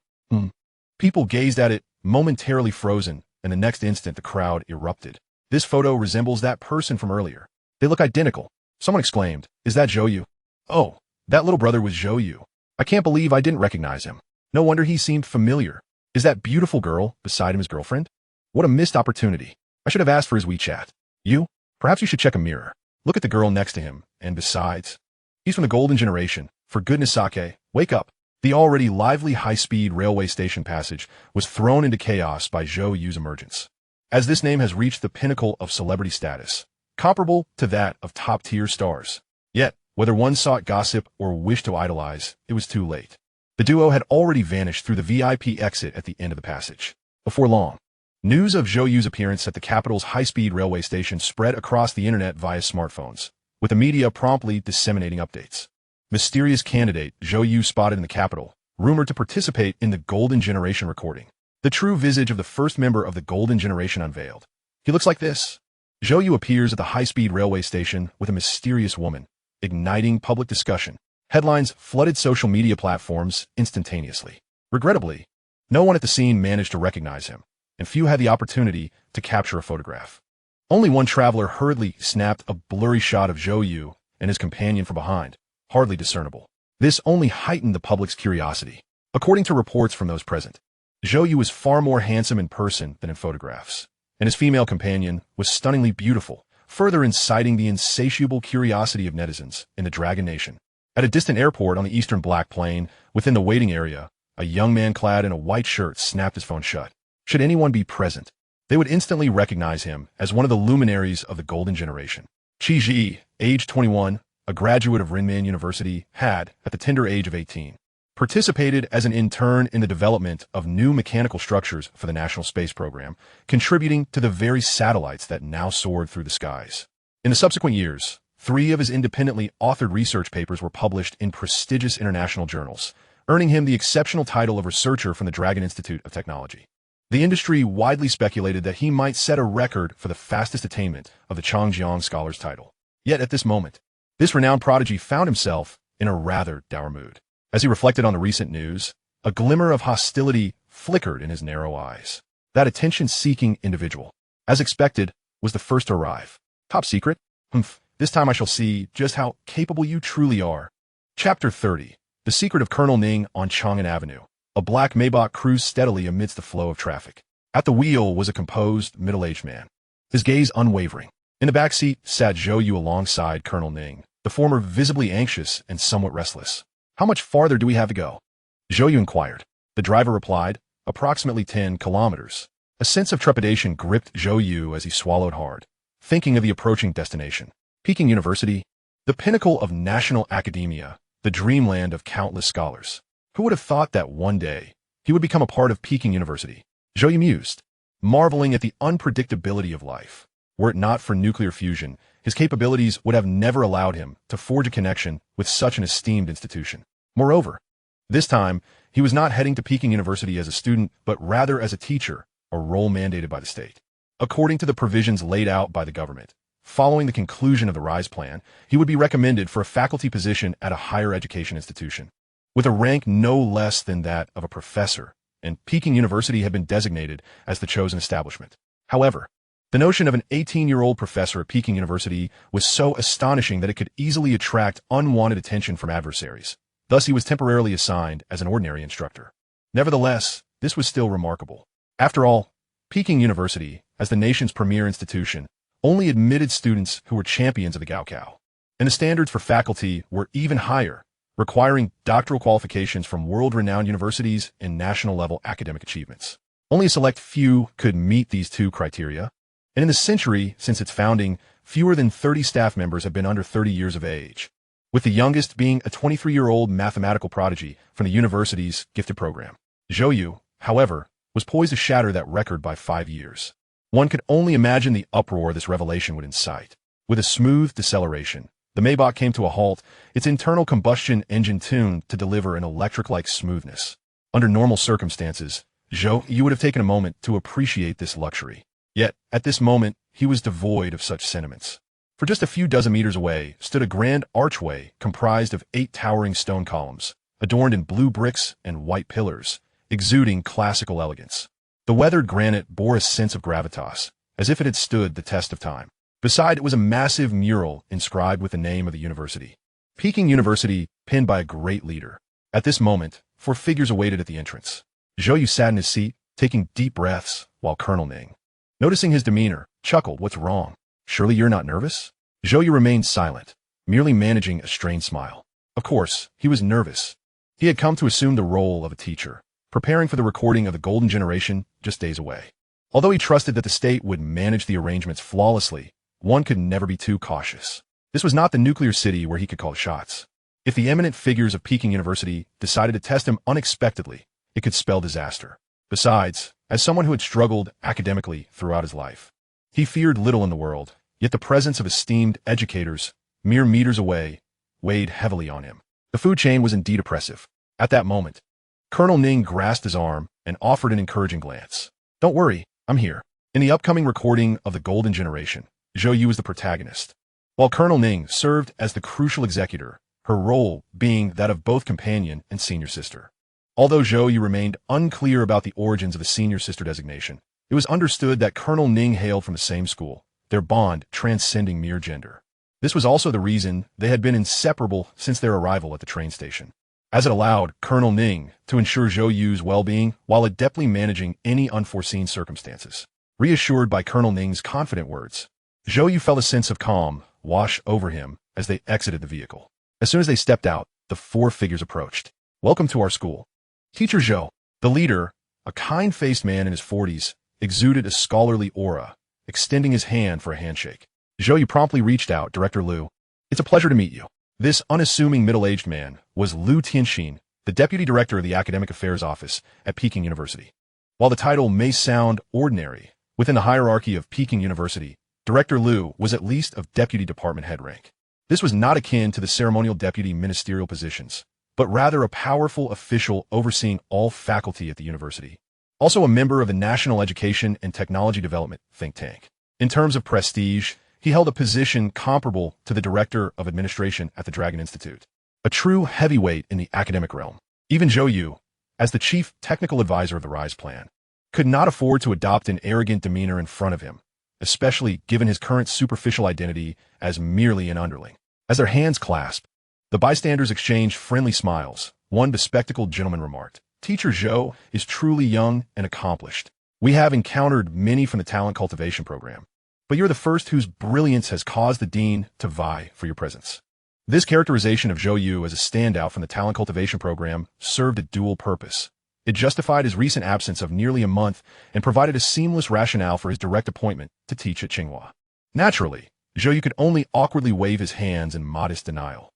People gazed at it, momentarily frozen, and the next instant the crowd erupted. This photo resembles that person from earlier. They look identical. Someone exclaimed, "Is that Zhou You?" Oh, that little brother was Zhou You. I can't believe I didn't recognize him. No wonder he seemed familiar. Is that beautiful girl beside him his girlfriend? What a missed opportunity. I should have asked for his WeChat. You? Perhaps you should check a mirror. Look at the girl next to him, and besides, he's from the golden generation. For goodness sake, wake up. The already lively high-speed railway station passage was thrown into chaos by Zhou Yu's emergence. As this name has reached the pinnacle of celebrity status, comparable to that of top-tier stars. Yet, whether one sought gossip or wished to idolize, it was too late. The duo had already vanished through the VIP exit at the end of the passage. Before long, news of Zhou Yu's appearance at the capital's high-speed railway station spread across the internet via smartphones, with the media promptly disseminating updates. Mysterious candidate Zhou Yu spotted in the capital, rumored to participate in the Golden Generation recording. The true visage of the first member of the Golden Generation unveiled. He looks like this. Zhou Yu appears at the high-speed railway station with a mysterious woman, igniting public discussion. Headlines flooded social media platforms instantaneously. Regrettably, no one at the scene managed to recognize him, and few had the opportunity to capture a photograph. Only one traveler hurriedly snapped a blurry shot of Zhou Yu and his companion from behind, hardly discernible. This only heightened the public's curiosity. According to reports from those present, Zhou Yu was far more handsome in person than in photographs, and his female companion was stunningly beautiful, further inciting the insatiable curiosity of netizens in the Dragon Nation. At a distant airport on the eastern Black Plain, within the waiting area, a young man clad in a white shirt snapped his phone shut. Should anyone be present, they would instantly recognize him as one of the luminaries of the Golden Generation. Qi Ji, age 21, a graduate of Renmin University, had, at the tender age of 18, participated as an intern in the development of new mechanical structures for the National Space Program, contributing to the very satellites that now soared through the skies. In the subsequent years, 3 of his independently authored research papers were published in prestigious international journals, earning him the exceptional title of researcher from the Dragon Institute of Technology. The industry widely speculated that he might set a record for the fastest attainment of the Changjiang Scholar's title. Yet at this moment, this renowned prodigy found himself in a rather dour mood. As he reflected on the recent news, a glimmer of hostility flickered in his narrow eyes. That attention-seeking individual, as expected, was the first to arrive. Top secret? Humph. This time I shall see just how capable you truly are. Chapter 30. The Secret of Colonel Ning on Chang'an Avenue. A black Maybach cruised steadily amidst the flow of traffic. At the wheel was a composed, middle-aged man, his gaze unwavering. In the back seat sat Zhou Yu alongside Colonel Ning, the former visibly anxious and somewhat restless. How much farther do we have to go? Zhou Yu inquired. The driver replied, approximately 10 kilometers. A sense of trepidation gripped Zhou Yu as he swallowed hard, thinking of the approaching destination. Peking University, the pinnacle of national academia, the dreamland of countless scholars. Who would have thought that one day he would become a part of Peking University? Zhou Yu mused, marveling at the unpredictability of life. Were it not for nuclear fusion, his capabilities would have never allowed him to forge a connection with such an esteemed institution. Moreover, this time, he was not heading to Peking University as a student, but rather as a teacher, a role mandated by the state. According to the provisions laid out by the government, following the conclusion of the RISE plan, he would be recommended for a faculty position at a higher education institution, with a rank no less than that of a professor, and Peking University had been designated as the chosen establishment. However, the notion of an 18-year-old professor at Peking University was so astonishing that it could easily attract unwanted attention from adversaries. Thus, he was temporarily assigned as an ordinary instructor. Nevertheless, this was still remarkable. After all, Peking University, as the nation's premier institution, only admitted students who were champions of the Gaokao, and the standards for faculty were even higher, requiring doctoral qualifications from world-renowned universities and national-level academic achievements. Only a select few could meet these 2 criteria, and in the century since its founding, fewer than 30 staff members have been under 30 years of age, with the youngest being a 23-year-old mathematical prodigy from the university's gifted program. Zhou Yu, however, was poised to shatter that record by 5 years. One could only imagine the uproar this revelation would incite. With a smooth deceleration, the Maybach came to a halt, its internal combustion engine tuned to deliver an electric-like smoothness. Under normal circumstances, Zhou Yu would have taken a moment to appreciate this luxury. Yet, at this moment, he was devoid of such sentiments. For just a few dozen meters away stood a grand archway comprised of 8 towering stone columns, adorned in blue bricks and white pillars, exuding classical elegance. The weathered granite bore a sense of gravitas, as if it had stood the test of time. Beside it was a massive mural inscribed with the name of the university. Peking University, pinned by a great leader. At this moment, 4 figures awaited at the entrance. Zhou Yu sat in his seat, taking deep breaths, while Colonel Ning, noticing his demeanor, chuckled. What's wrong? Surely you're not nervous? Zhou Yu remained silent, merely managing a strained smile. Of course, he was nervous. He had come to assume the role of a teacher, preparing for the recording of the Golden Generation just days away. Although he trusted that the state would manage the arrangements flawlessly, one could never be too cautious. This was not the nuclear city where he could call the shots. If the eminent figures of Peking University decided to test him unexpectedly, it could spell disaster. Besides, as someone who had struggled academically throughout his life, he feared little in the world, yet the presence of esteemed educators, mere meters away, weighed heavily on him. The food chain was indeed oppressive. At that moment, Colonel Ning grasped his arm and offered an encouraging glance. Don't worry, I'm here. In the upcoming recording of the Golden Generation, Zhou Yu was the protagonist, while Colonel Ning served as the crucial executor, her role being that of both companion and senior sister. Although Zhou Yu remained unclear about the origins of the senior sister designation, it was understood that Colonel Ning hailed from the same school, their bond transcending mere gender. This was also the reason they had been inseparable since their arrival at the train station, as it allowed Colonel Ning to ensure Zhou Yu's well-being while adeptly managing any unforeseen circumstances. Reassured by Colonel Ning's confident words, Zhou Yu felt a sense of calm wash over him as they exited the vehicle. As soon as they stepped out, the four figures approached. Welcome to our school. Teacher Zhou, the leader, a kind-faced man in his 40s, exuded a scholarly aura, extending his hand for a handshake. Zhou Yu promptly reached out. Director Liu, it's a pleasure to meet you. This unassuming middle-aged man was Liu Tianxin, the deputy director of the Academic Affairs Office at Peking University. While the title may sound ordinary, within the hierarchy of Peking University, Director Liu was at least of deputy department head rank. This was not akin to the ceremonial deputy ministerial positions, but rather a powerful official overseeing all faculty at the university. Also a member of the National Education and Technology Development think tank. In terms of prestige, he held a position comparable to the Director of Administration at the Dragon Institute, a true heavyweight in the academic realm. Even Zhou Yu, as the chief technical advisor of the RISE plan, could not afford to adopt an arrogant demeanor in front of him, especially given his current superficial identity as merely an underling. As their hands clasped, the bystanders exchanged friendly smiles. One bespectacled gentleman remarked, Teacher Zhou is truly young and accomplished. We have encountered many from the talent cultivation program, but you're the first whose brilliance has caused the dean to vie for your presence. This characterization of Zhou Yu as a standout from the talent cultivation program served a dual purpose. It justified his recent absence of nearly a month and provided a seamless rationale for his direct appointment to teach at Tsinghua. Naturally, Zhou Yu could only awkwardly wave his hands in modest denial.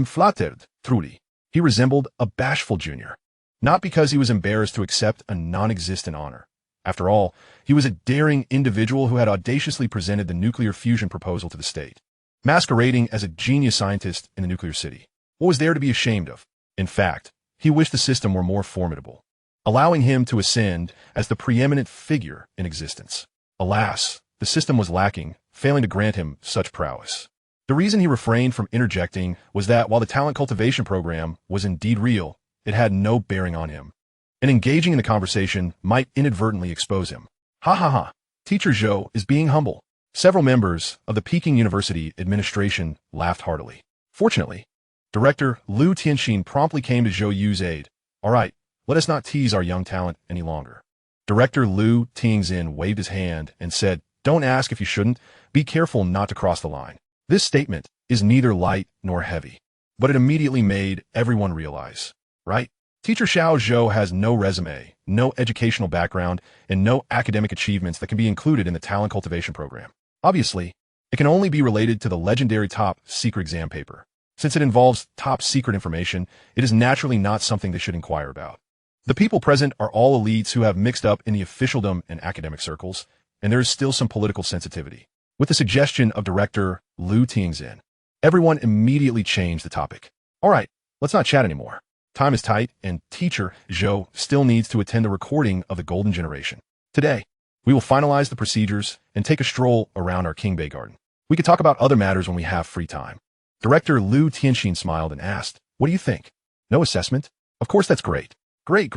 Flattered, truly. He resembled a bashful junior. Not because he was embarrassed to accept a non-existent honor. After all, he was a daring individual who had audaciously presented the nuclear fusion proposal to the state, masquerading as a genius scientist in the nuclear city. What was there to be ashamed of? In fact, he wished the system were more formidable, allowing him to ascend as the preeminent figure in existence. Alas, the system was lacking, failing to grant him such prowess. The reason he refrained from interjecting was that while the talent cultivation program was indeed real, it had no bearing on him, and engaging in the conversation might inadvertently expose him. Ha ha ha, Teacher Zhou is being humble. Several members of the Peking University administration laughed heartily. Fortunately, Director Liu Tianxin promptly came to Zhou Yu's aid. All right, let us not tease our young talent any longer. Director Liu Tianxin waved his hand and said, Don't ask if you shouldn't. Be careful not to cross the line. This statement is neither light nor heavy, but it immediately made everyone realize, right? Teacher Xiao Zhou has no resume, no educational background, and no academic achievements that can be included in the talent cultivation program. Obviously, it can only be related to the legendary top secret exam paper. Since it involves top secret information, it is naturally not something they should inquire about. The people present are all elites who have mixed up in the officialdom and academic circles, and there is still some political sensitivity. With the suggestion of Director Liu Tianxin, everyone immediately changed the topic. All right, let's not chat anymore. Time is tight, and Teacher Zhou still needs to attend the recording of the Golden Generation. Today, we will finalize the procedures and take a stroll around our King Bay Garden. We could talk about other matters when we have free time. Director Liu Tianxin smiled and asked, What do you think? No assessment? Of course that's great. Great.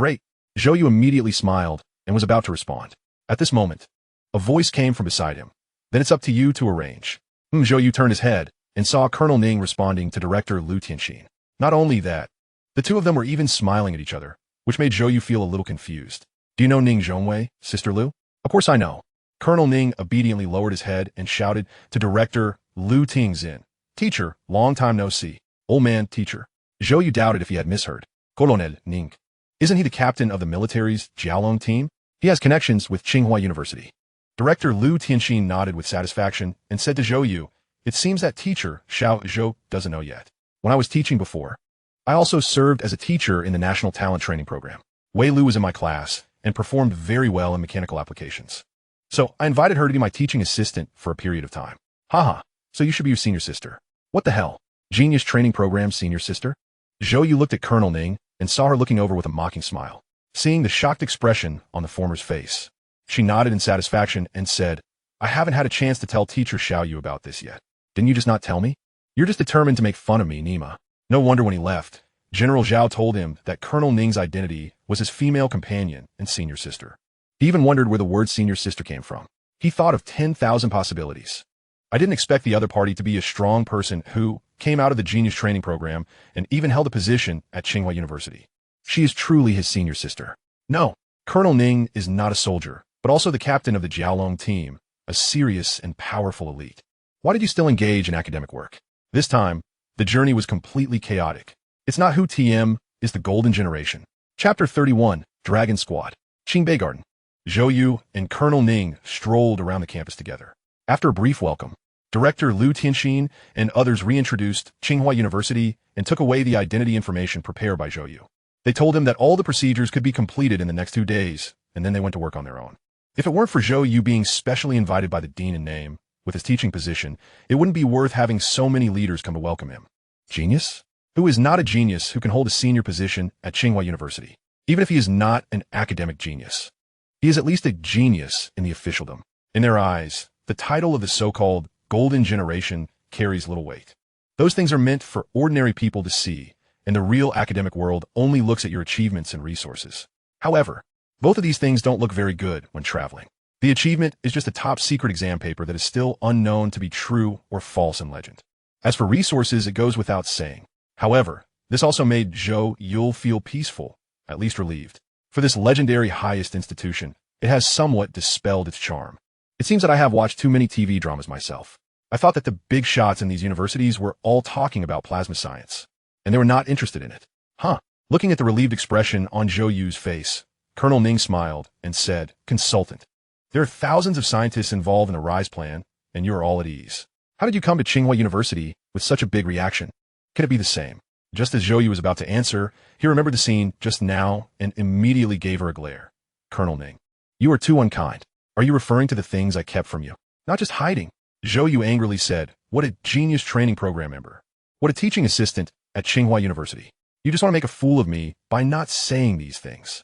Zhou Yu immediately smiled and was about to respond. At this moment, a voice came from beside him. Then it's up to you to arrange. Zhou Yu turned his head and saw Colonel Ning responding to Director Liu Tianxin. Not only that, the two of them were even smiling at each other, which made Zhou Yu feel a little confused. Do you know Ning Zhongwei, Sister Liu? Of course I know. Colonel Ning obediently lowered his head and shouted to Director Lu Tingzin. Teacher, long time no see. Old man, teacher. Zhou Yu doubted if he had misheard. Colonel Ning. Isn't he the captain of the military's Jialong team? He has connections with Tsinghua University. Director Lu Tianxin nodded with satisfaction and said to Zhou Yu, it seems that teacher Xiao Zhou doesn't know yet. When I was teaching before, I also served as a teacher in the National Talent Training Program. Wei Lu was in my class and performed very well in mechanical applications. So I invited her to be my teaching assistant for a period of time. Haha, so you should be your senior sister. What the hell? Genius Training Program senior sister? Zhou Yu looked at Colonel Ning and saw her looking over with a mocking smile. Seeing the shocked expression on the former's face, she nodded in satisfaction and said, I haven't had a chance to tell teacher Xiao Yu about this yet. Didn't you just not tell me? You're just determined to make fun of me, Nima. No wonder when he left, General Zhao told him that Colonel Ning's identity was his female companion and senior sister. He even wondered where the word senior sister came from. He thought of 10,000 possibilities. I didn't expect the other party to be a strong person who came out of the Genius Training Program and even held a position at Tsinghua University. She is truly his senior sister. No, Colonel Ning is not a soldier, but also the captain of the Jialong team, a serious and powerful elite. Why did you still engage in academic work? This time, the journey was completely chaotic. It's not who TM is the golden generation. Chapter 31, Dragon Squad. Qingbei Garden. Zhou Yu and Colonel Ning strolled around the campus together. After a brief welcome, Director Lu Tianxin and others reintroduced Tsinghua University and took away the identity information prepared by Zhou Yu. They told him that all the procedures could be completed in the next 2 days, and then they went to work on their own. If it weren't for Zhou Yu being specially invited by the dean in name, with his teaching position, it wouldn't be worth having so many leaders come to welcome him. Genius? Who is not a genius who can hold a senior position at Tsinghua University? Even if he is not an academic genius, he is at least a genius in the officialdom. In their eyes, the title of the so-called golden generation carries little weight. Those things are meant for ordinary people to see, and the real academic world only looks at your achievements and resources. However, both of these things don't look very good when traveling. The achievement is just a top-secret exam paper that is still unknown to be true or false in legend. As for resources, it goes without saying. However, this also made Zhou Yu feel peaceful, at least relieved. For this legendary highest institution, it has somewhat dispelled its charm. It seems that I have watched too many TV dramas myself. I thought that the big shots in these universities were all talking about plasma science, and they were not interested in it. Huh. Looking at the relieved expression on Zhou Yu's face, Colonel Ning smiled and said, Consultant. There are thousands of scientists involved in the RISE plan, and you are all at ease. How did you come to Tsinghua University with such a big reaction? Can it be the same? Just as Zhou Yu was about to answer, he remembered the scene just now and immediately gave her a glare. Colonel Ning, you are too unkind. Are you referring to the things I kept from you? Not just hiding. Zhou Yu angrily said, what a genius training program member. What a teaching assistant at Tsinghua University. You just want to make a fool of me by not saying these things.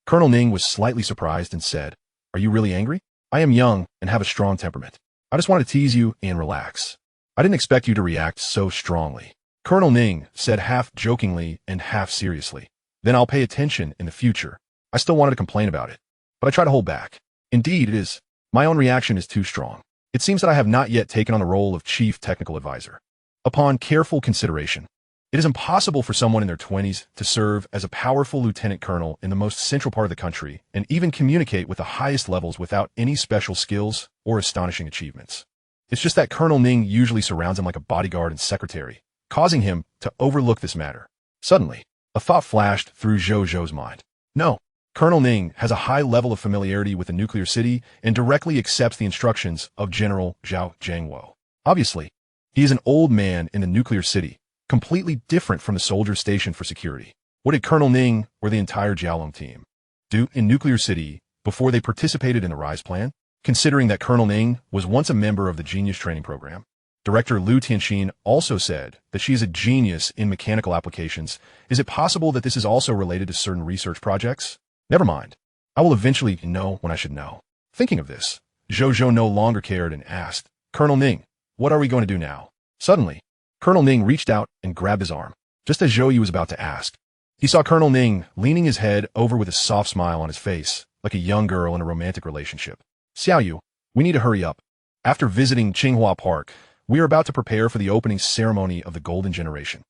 Colonel Ning was slightly surprised and said, are you really angry? I am young and have a strong temperament. I just want to tease you and relax. I didn't expect you to react so strongly. Colonel Ning said half jokingly and half seriously. Then I'll pay attention in the future. I still wanted to complain about it, but I try to hold back. Indeed, it is. My own reaction is too strong. It seems that I have not yet taken on the role of chief technical advisor. Upon careful consideration, it is impossible for someone in their 20s to serve as a powerful lieutenant colonel in the most central part of the country and even communicate with the highest levels without any special skills or astonishing achievements. It's just that Colonel Ning usually surrounds him like a bodyguard and secretary, causing him to overlook this matter. Suddenly, a thought flashed through Zhou Yu's mind. No, Colonel Ning has a high level of familiarity with the nuclear city and directly accepts the instructions of General Zhao Jiangwo. Obviously, he is an old man in the nuclear city, completely different from the soldiers stationed for security. What did Colonel Ning or the entire Jialong team do in nuclear city before they participated in the RISE plan? Considering that Colonel Ning was once a member of the Genius Training Program, Director Lu Tianxin also said that she is a genius in mechanical applications. Is it possible that this is also related to certain research projects? Never mind. I will eventually know when I should know. Thinking of this, Zhou Yu no longer cared and asked, Colonel Ning, what are we going to do now? Suddenly, Colonel Ning reached out and grabbed his arm. Just as Zhou Yu was about to ask, he saw Colonel Ning leaning his head over with a soft smile on his face, like a young girl in a romantic relationship. Xiao Yu, we need to hurry up. After visiting Tsinghua Park, we are about to prepare for the opening ceremony of the Golden Generation.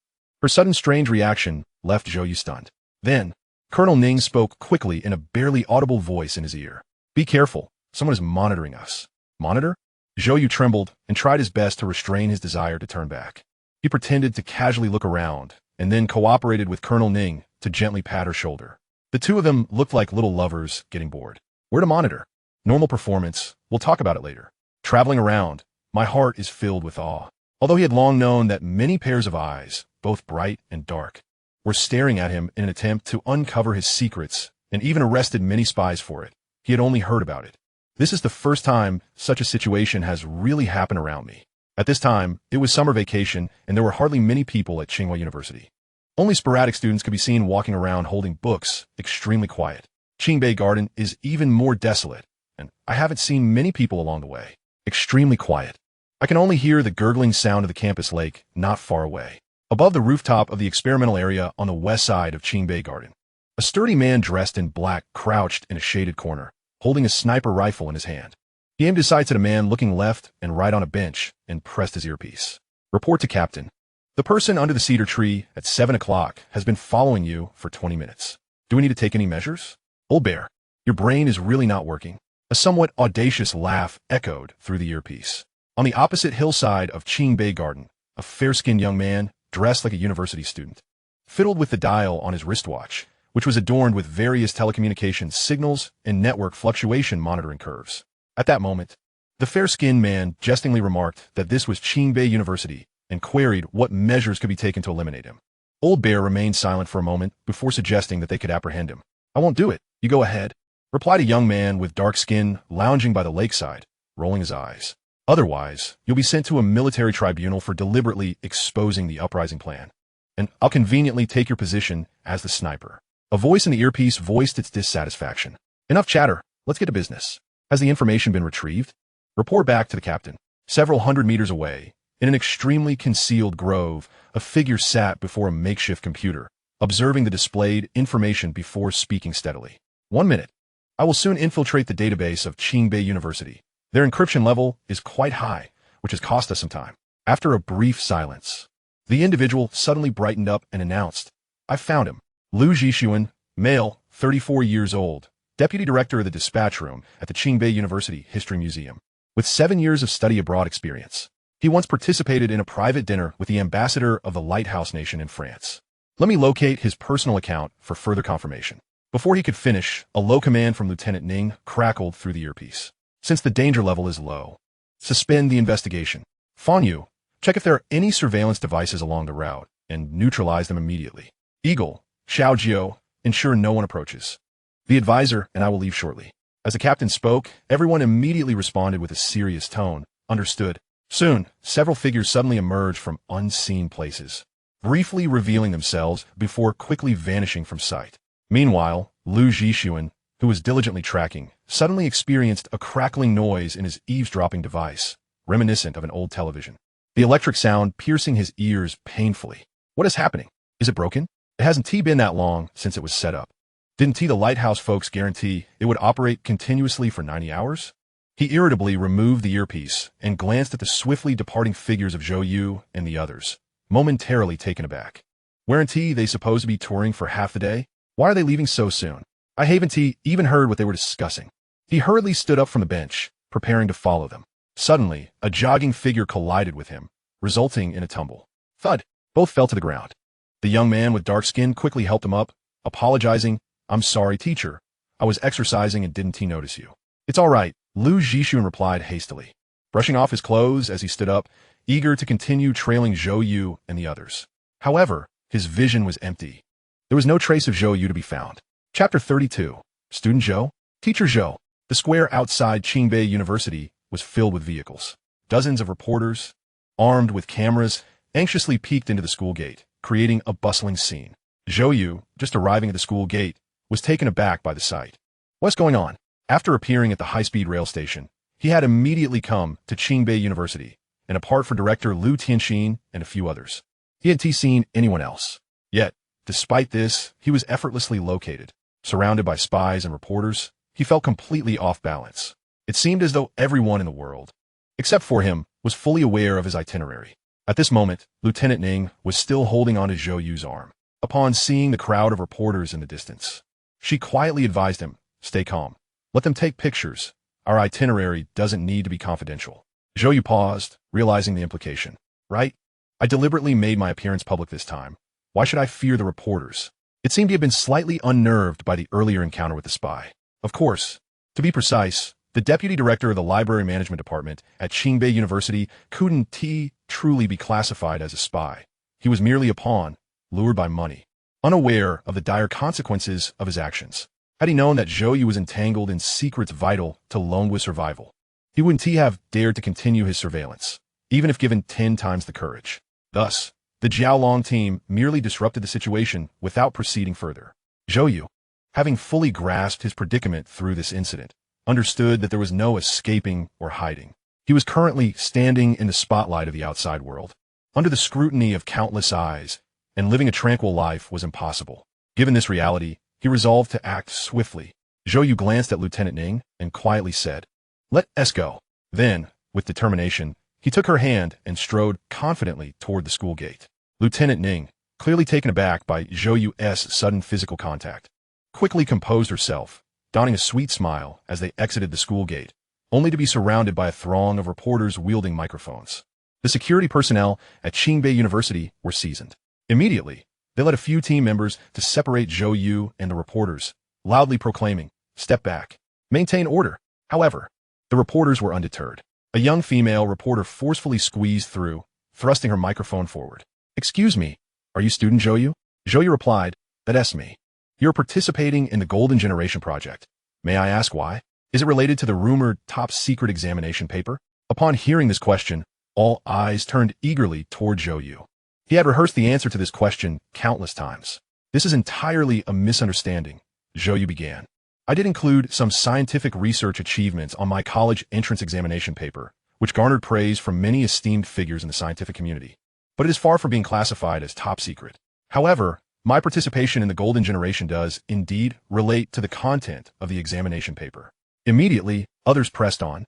Her sudden strange reaction left Zhou Yu stunned. Then, Colonel Ning spoke quickly in a barely audible voice in his ear. Be careful. Someone is monitoring us. Monitor? Zhou Yu trembled and tried his best to restrain his desire to turn back. He pretended to casually look around and then cooperated with Colonel Ning to gently pat her shoulder. The two of them looked like little lovers getting bored. Where to monitor? Normal performance. We'll talk about it later. Traveling around, my heart is filled with awe. Although he had long known that many pairs of eyes, both bright and dark, were staring at him in an attempt to uncover his secrets and even arrested many spies for it, he had only heard about it. This is the first time such a situation has really happened around me. At this time, it was summer vacation and there were hardly many people at Tsinghua University. Only sporadic students could be seen walking around holding books, extremely quiet. Qingbei Garden is even more desolate, and I haven't seen many people along the way. Extremely quiet. I can only hear the gurgling sound of the campus lake not far away, above the rooftop of the experimental area on the west side of Qingbei Garden. A sturdy man dressed in black crouched in a shaded corner, holding a sniper rifle in his hand. He aimed his sights at a man looking left and right on a bench and pressed his earpiece. Report to Captain. The person under the cedar tree at 7 o'clock has been following you for 20 minutes. Do we need to take any measures? Old Bear, your brain is really not working. A somewhat audacious laugh echoed through the earpiece. On the opposite hillside of Qingbei Garden, a fair-skinned young man, dressed like a university student, fiddled with the dial on his wristwatch, which was adorned with various telecommunications signals and network fluctuation monitoring curves. At that moment, the fair-skinned man jestingly remarked that this was Qingbei University and queried what measures could be taken to eliminate him. Old Bear remained silent for a moment before suggesting that they could apprehend him. I won't do it. You go ahead, replied a young man with dark skin lounging by the lakeside, rolling his eyes. Otherwise, you'll be sent to a military tribunal for deliberately exposing the uprising plan. And I'll conveniently take your position as the sniper. A voice in the earpiece voiced its dissatisfaction. Enough chatter. Let's get to business. Has the information been retrieved? Report back to the captain. Several hundred meters away, in an extremely concealed grove, a figure sat before a makeshift computer, observing the displayed information before speaking steadily. 1 minute. I will soon infiltrate the database of Qingbei University. Their encryption level is quite high, which has cost us some time. After a brief silence, the individual suddenly brightened up and announced, I found him. Liu Zhixuan, male, 34 years old, deputy director of the dispatch room at the Qingbei University History Museum, with 7 years of study abroad experience. He once participated in a private dinner with the ambassador of the Lighthouse Nation in France. Let me locate his personal account for further confirmation. Before he could finish, a low command from Lieutenant Ning crackled through the earpiece. Since the danger level is low, suspend the investigation. Fan Yu, check if there are any surveillance devices along the route and neutralize them immediately. Eagle, Xiao Jiao, ensure no one approaches. The advisor and I will leave shortly. As the captain spoke, everyone immediately responded with a serious tone. Understood. Soon, several figures suddenly emerged from unseen places, briefly revealing themselves before quickly vanishing from sight. Meanwhile, Liu Zhixuan, who was diligently tracking, suddenly experienced a crackling noise in his eavesdropping device, reminiscent of an old television. The electric sound piercing his ears painfully. What is happening? Is it broken? It hasn't been that long since it was set up. Didn't the Lighthouse folks guarantee it would operate continuously for 90 hours? He irritably removed the earpiece and glanced at the swiftly departing figures of Zhou Yu and the others, momentarily taken aback. Weren't they supposed to be touring for half the day? Why are they leaving so soon? I haven't even heard what they were discussing. He hurriedly stood up from the bench, preparing to follow them. Suddenly, a jogging figure collided with him, resulting in a tumble. Thud! Both fell to the ground. The young man with dark skin quickly helped him up, apologizing. I'm sorry, teacher. I was exercising and didn't notice you. It's all right, Liu Zhixuan replied hastily, brushing off his clothes as he stood up, eager to continue trailing Zhou Yu and the others. However, his vision was empty. There was no trace of Zhou Yu to be found. Chapter 32. Student Zhou? Teacher Zhou. The square outside Qingbei University was filled with vehicles. Dozens of reporters, armed with cameras, anxiously peeked into the school gate, creating a bustling scene. Zhou Yu, just arriving at the school gate, was taken aback by the sight. What's going on? After appearing at the high-speed rail station, he had immediately come to Qingbei University, and apart from director Liu Tianxin and a few others, he hadn't seen anyone else. Yet, despite this, he was effortlessly located. Surrounded by spies and reporters, he felt completely off balance. It seemed as though everyone in the world, except for him, was fully aware of his itinerary. At this moment, Lieutenant Ning was still holding on to Zhou Yu's arm. Upon seeing the crowd of reporters in the distance, she quietly advised him, stay calm. Let them take pictures. Our itinerary doesn't need to be confidential. Zhou Yu paused, realizing the implication. Right? I deliberately made my appearance public this time. Why should I fear the reporters? It seemed he had been slightly unnerved by the earlier encounter with the spy. Of course, to be precise, the deputy director of the library management department at Qingbei University couldn't truly be classified as a spy. He was merely a pawn, lured by money, unaware of the dire consequences of his actions. Had he known that Zhou Yu was entangled in secrets vital to Longguo's survival, he wouldn't have dared to continue his surveillance, even if given 10 times the courage. Thus, the Jiaolong team merely disrupted the situation without proceeding further. Zhou Yu, having fully grasped his predicament through this incident, understood that there was no escaping or hiding. He was currently standing in the spotlight of the outside world, under the scrutiny of countless eyes, and living a tranquil life was impossible. Given this reality, he resolved to act swiftly. Zhou Yu glanced at Lieutenant Ning and quietly said, "Let us go." Then, with determination, he took her hand and strode confidently toward the school gate. Lieutenant Ning, clearly taken aback by Zhou Yu's sudden physical contact, quickly composed herself, donning a sweet smile as they exited the school gate, only to be surrounded by a throng of reporters wielding microphones. The security personnel at Qingbei University were seasoned. Immediately, they led a few team members to separate Zhou Yu and the reporters, loudly proclaiming, "Step back. Maintain order." However, the reporters were undeterred. A young female reporter forcefully squeezed through, thrusting her microphone forward. "Excuse me, are you student Zhou Yu?" Zhou Yu replied, "That's me. You're participating in the Golden Generation project. May I ask why? Is it related to the rumored top-secret examination paper?" Upon hearing this question, all eyes turned eagerly toward Zhou Yu. He had rehearsed the answer to this question countless times. "This is entirely a misunderstanding," Zhou Yu began. "I did include some scientific research achievements on my college entrance examination paper, which garnered praise from many esteemed figures in the scientific community. But it is far from being classified as top secret. However, my participation in the Golden Generation does, indeed, relate to the content of the examination paper." Immediately, others pressed on.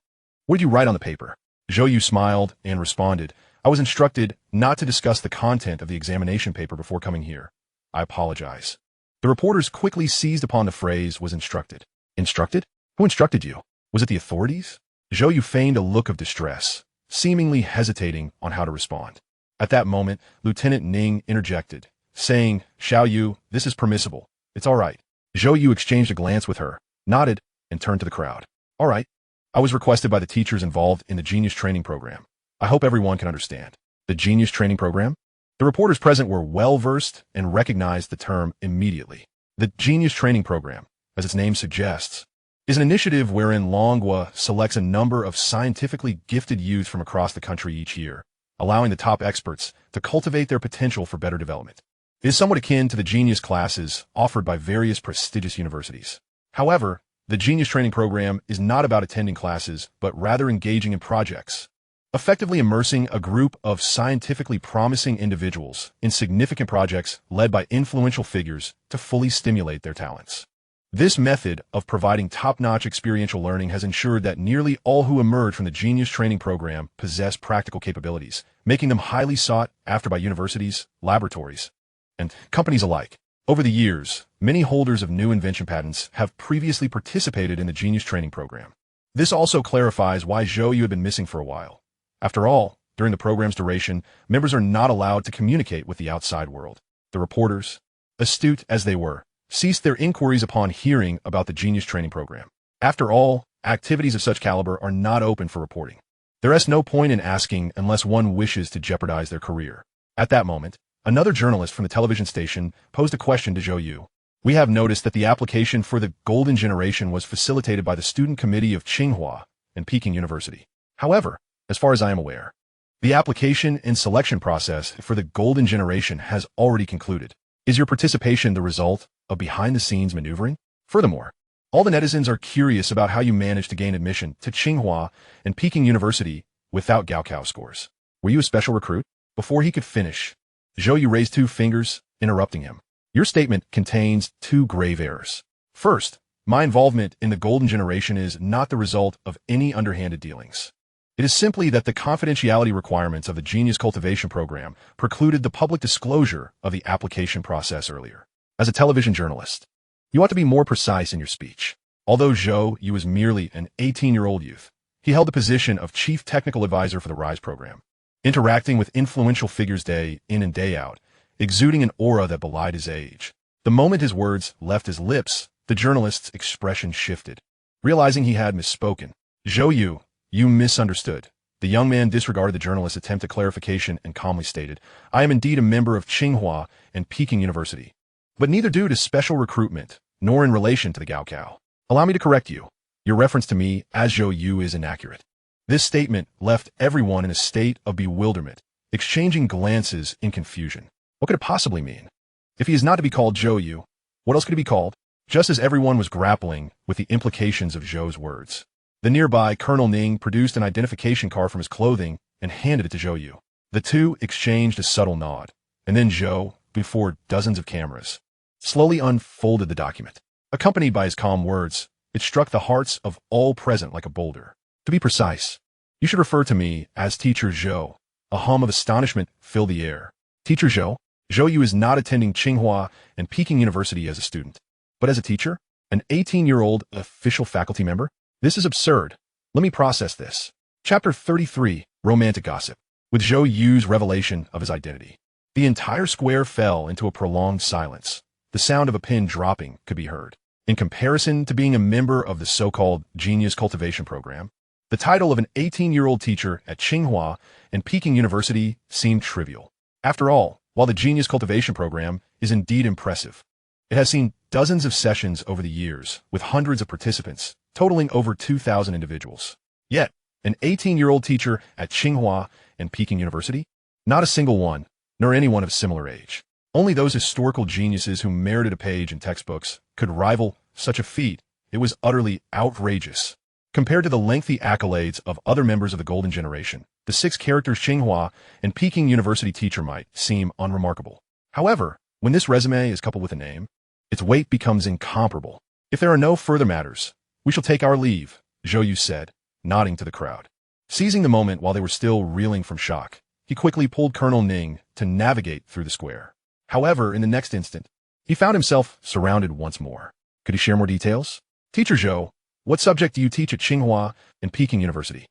"What did you write on the paper?" Zhou Yu smiled and responded, "I was instructed not to discuss the content of the examination paper before coming here. I apologize." The reporters quickly seized upon the phrase "was instructed." Instructed? Who instructed you? Was it the authorities? Zhou Yu feigned a look of distress, seemingly hesitating on how to respond. At that moment, Lieutenant Ning interjected, saying, "Zhou Yu, this is permissible. It's all right." Zhou Yu exchanged a glance with her, nodded, and turned to the crowd. "All right. I was requested by the teachers involved in the Genius Training Program. I hope everyone can understand." The Genius Training Program? The reporters present were well-versed and recognized the term immediately. The Genius Training Program, as its name suggests, is an initiative wherein Longguo selects a number of scientifically gifted youth from across the country each year, allowing the top experts to cultivate their potential for better development. It is somewhat akin to the genius classes offered by various prestigious universities. However, the Genius Training Program is not about attending classes, but rather engaging in projects, effectively immersing a group of scientifically promising individuals in significant projects led by influential figures to fully stimulate their talents. This method of providing top-notch experiential learning has ensured that nearly all who emerge from the Genius Training Program possess practical capabilities, making them highly sought after by universities, laboratories, and companies alike. Over the years, many holders of new invention patents have previously participated in the Genius Training Program. This also clarifies why Zhou Yu had been missing for a while. After all, during the program's duration, members are not allowed to communicate with the outside world. The reporters, astute as they were, ceased their inquiries upon hearing about the Genius Training Program. After all, activities of such caliber are not open for reporting. There is no point in asking unless one wishes to jeopardize their career. At that moment, another journalist from the television station posed a question to Zhou Yu. "We have noticed that the application for the Golden Generation was facilitated by the Student Committee of Tsinghua and Peking University. However, as far as I am aware, the application and selection process for the Golden Generation has already concluded. Is your participation the result of behind-the-scenes maneuvering? Furthermore, all the netizens are curious about how you managed to gain admission to Tsinghua and Peking University without Gaokao scores. Were you a special recruit?" Before he could finish, Zhou Yu raised 2 fingers, interrupting him. "Your statement contains 2 grave errors. First, my involvement in the Golden Generation is not the result of any underhanded dealings. It is simply that the confidentiality requirements of the Genius Cultivation Program precluded the public disclosure of the application process earlier. As a television journalist, you ought to be more precise in your speech. Although Zhou You was merely an 18-year-old youth, he held the position of chief technical advisor for the RISE program, interacting with influential figures day in and day out, exuding an aura that belied his age. The moment his words left his lips, the journalist's expression shifted. Realizing he had misspoken, Zhou You, you misunderstood. The young man disregarded the journalist's attempt at clarification and calmly stated, I am indeed a member of Tsinghua and Peking University, but neither due to special recruitment nor in relation to the Gaokao. Allow me to correct you. Your reference to me as Zhou You is inaccurate. This statement left everyone in a state of bewilderment, exchanging glances in confusion. What could it possibly mean? If he is not to be called Zhou You, what else could he be called? Just as everyone was grappling with the implications of Zhou's words, the nearby Colonel Ning produced an identification card from his clothing and handed it to Zhou You. The two exchanged a subtle nod, and then Zhou, before dozens of cameras, slowly unfolded the document. Accompanied by his calm words, it struck the hearts of all present like a boulder. To be precise, you should refer to me as Teacher Zhou. A hum of astonishment filled the air. Teacher Zhou? Zhou You is not attending Tsinghua and Peking University as a student, but as a teacher? An 18-year-old official faculty member? This is absurd. Let me process this. Chapter 33, Romantic Gossip. With Zhou Yu's revelation of his identity, the entire square fell into a prolonged silence. The sound of a pin dropping could be heard. In comparison to being a member of the so-called genius cultivation program, the title of an 18-year-old teacher at Tsinghua and Peking University seemed trivial. After all, while the genius cultivation program is indeed impressive, it has seen dozens of sessions over the years with hundreds of participants, totaling over 2,000 individuals. Yet, an 18-year-old teacher at Tsinghua and Peking University? Not a single one, nor anyone of similar age. Only those historical geniuses who merited a page in textbooks could rival such a feat. It was utterly outrageous. Compared to the lengthy accolades of other members of the Golden Generation, the 6 characters Tsinghua and Peking University teacher might seem unremarkable. However, when this resume is coupled with a name, its weight becomes incomparable. If there are no further matters, we shall take our leave, Zhou You said, nodding to the crowd. Seizing the moment while they were still reeling from shock, he quickly pulled Colonel Ning to navigate through the square. However, in the next instant, he found himself surrounded once more. Could he share more details? Teacher Zhou, what subject do you teach at Tsinghua and Peking University?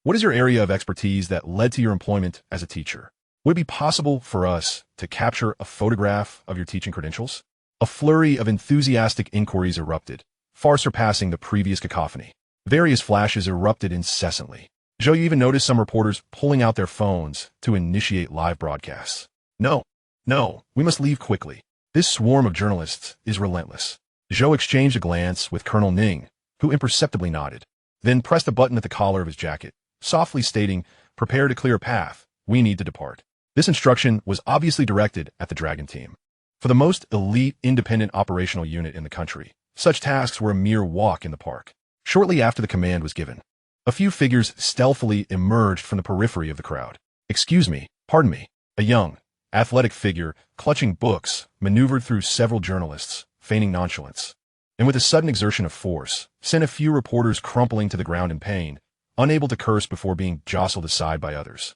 What is your area of expertise that led to your employment as a teacher? Would it be possible for us to capture a photograph of your teaching credentials? A flurry of enthusiastic inquiries erupted, far surpassing the previous cacophony. Various flashes erupted incessantly. Zhou You even noticed some reporters pulling out their phones to initiate live broadcasts. No, we must leave quickly. This swarm of journalists is relentless. Zhou exchanged a glance with Colonel Ning, who imperceptibly nodded, then pressed a button at the collar of his jacket, softly stating, prepare to clear a path, we need to depart. This instruction was obviously directed at the Dragon team. For the most elite independent operational unit in the country, such tasks were a mere walk in the park. Shortly after the command was given, a few figures stealthily emerged from the periphery of the crowd. Excuse me, pardon me. A young, athletic figure, clutching books, maneuvered through several journalists, feigning nonchalance, and with a sudden exertion of force, sent a few reporters crumpling to the ground in pain, unable to curse before being jostled aside by others.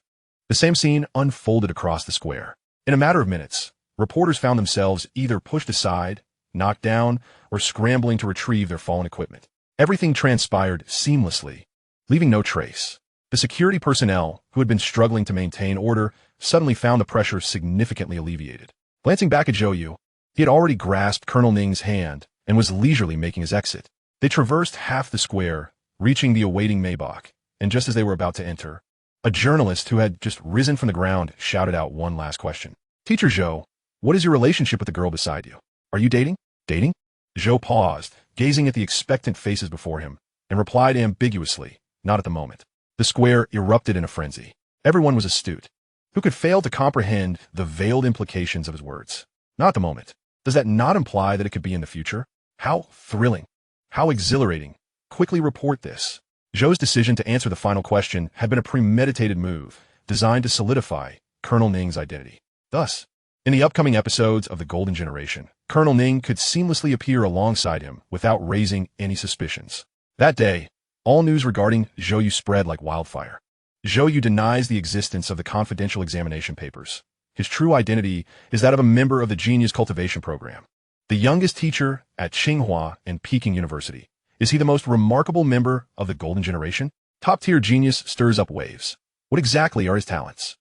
The same scene unfolded across the square. In a matter of minutes, reporters found themselves either pushed aside, knocked down, or scrambling to retrieve their fallen equipment. Everything transpired seamlessly, leaving no trace. The security personnel, who had been struggling to maintain order, suddenly found the pressure significantly alleviated. Glancing back at Zhou You, he had already grasped Colonel Ning's hand and was leisurely making his exit. They traversed half the square, reaching the awaiting Maybach, and just as they were about to enter, a journalist who had just risen from the ground shouted out one last question. Teacher Zhou, what is your relationship with the girl beside you? Are you dating? Dating? Zhou paused, gazing at the expectant faces before him, and replied ambiguously, not at the moment. The square erupted in a frenzy. Everyone was astute. Who could fail to comprehend the veiled implications of his words? Not at the moment. Does that not imply that it could be in the future? How thrilling. How exhilarating. Quickly report this. Zhou's decision to answer the final question had been a premeditated move, designed to solidify Colonel Ning's identity. Thus, in the upcoming episodes of the Golden Generation, Colonel Ning could seamlessly appear alongside him without raising any suspicions. That day, all news regarding Zhou You spread like wildfire. Zhou You denies the existence of the confidential examination papers. His true identity is that of a member of the Genius Cultivation Program. The youngest teacher at Tsinghua and Peking University Is he the most remarkable member of the golden generation? Top-tier genius stirs up waves. What exactly are his talents?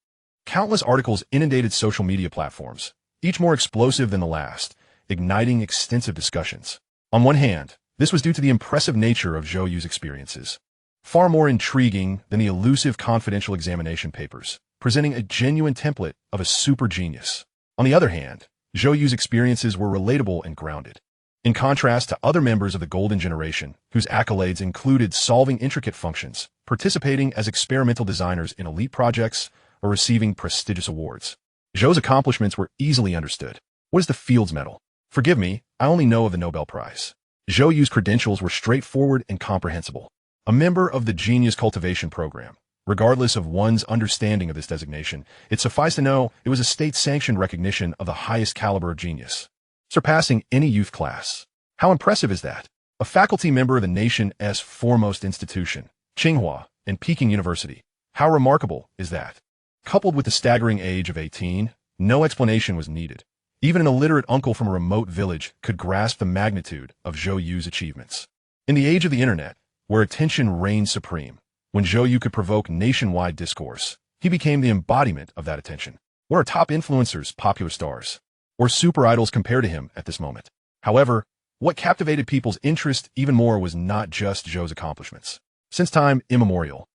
Countless articles inundated social media platforms, each more explosive than the last, igniting extensive discussions. On one hand, this was due to the impressive nature of Zhou Yu's experiences, far more intriguing than the elusive confidential examination papers, presenting a genuine template of a super genius. On the other hand, Zhou Yu's experiences were relatable and grounded. In contrast to other members of the golden generation, whose accolades included solving intricate functions, participating as experimental designers in elite projects, or receiving prestigious awards, Zhou's accomplishments were easily understood. What is the Fields Medal? Forgive me, I only know of the Nobel Prize. Zhou Yu's credentials were straightforward and comprehensible. A member of the Genius Cultivation Program. Regardless of one's understanding of this designation, it suffices to know it was a state-sanctioned recognition of the highest caliber of genius, surpassing any youth class. How impressive is that? A faculty member of the nation's foremost institution, Tsinghua and Peking University. How remarkable is that? Coupled with the staggering age of 18, no explanation was needed. Even an illiterate uncle from a remote village could grasp the magnitude of Zhou Yu's achievements. In the age of the internet, where attention reigned supreme, when Zhou Yu could provoke nationwide discourse, he became the embodiment of that attention. What are top influencers, popular stars, or super idols compared to him at this moment? However, what captivated people's interest even more was not just Zhou's accomplishments. Since time immemorial,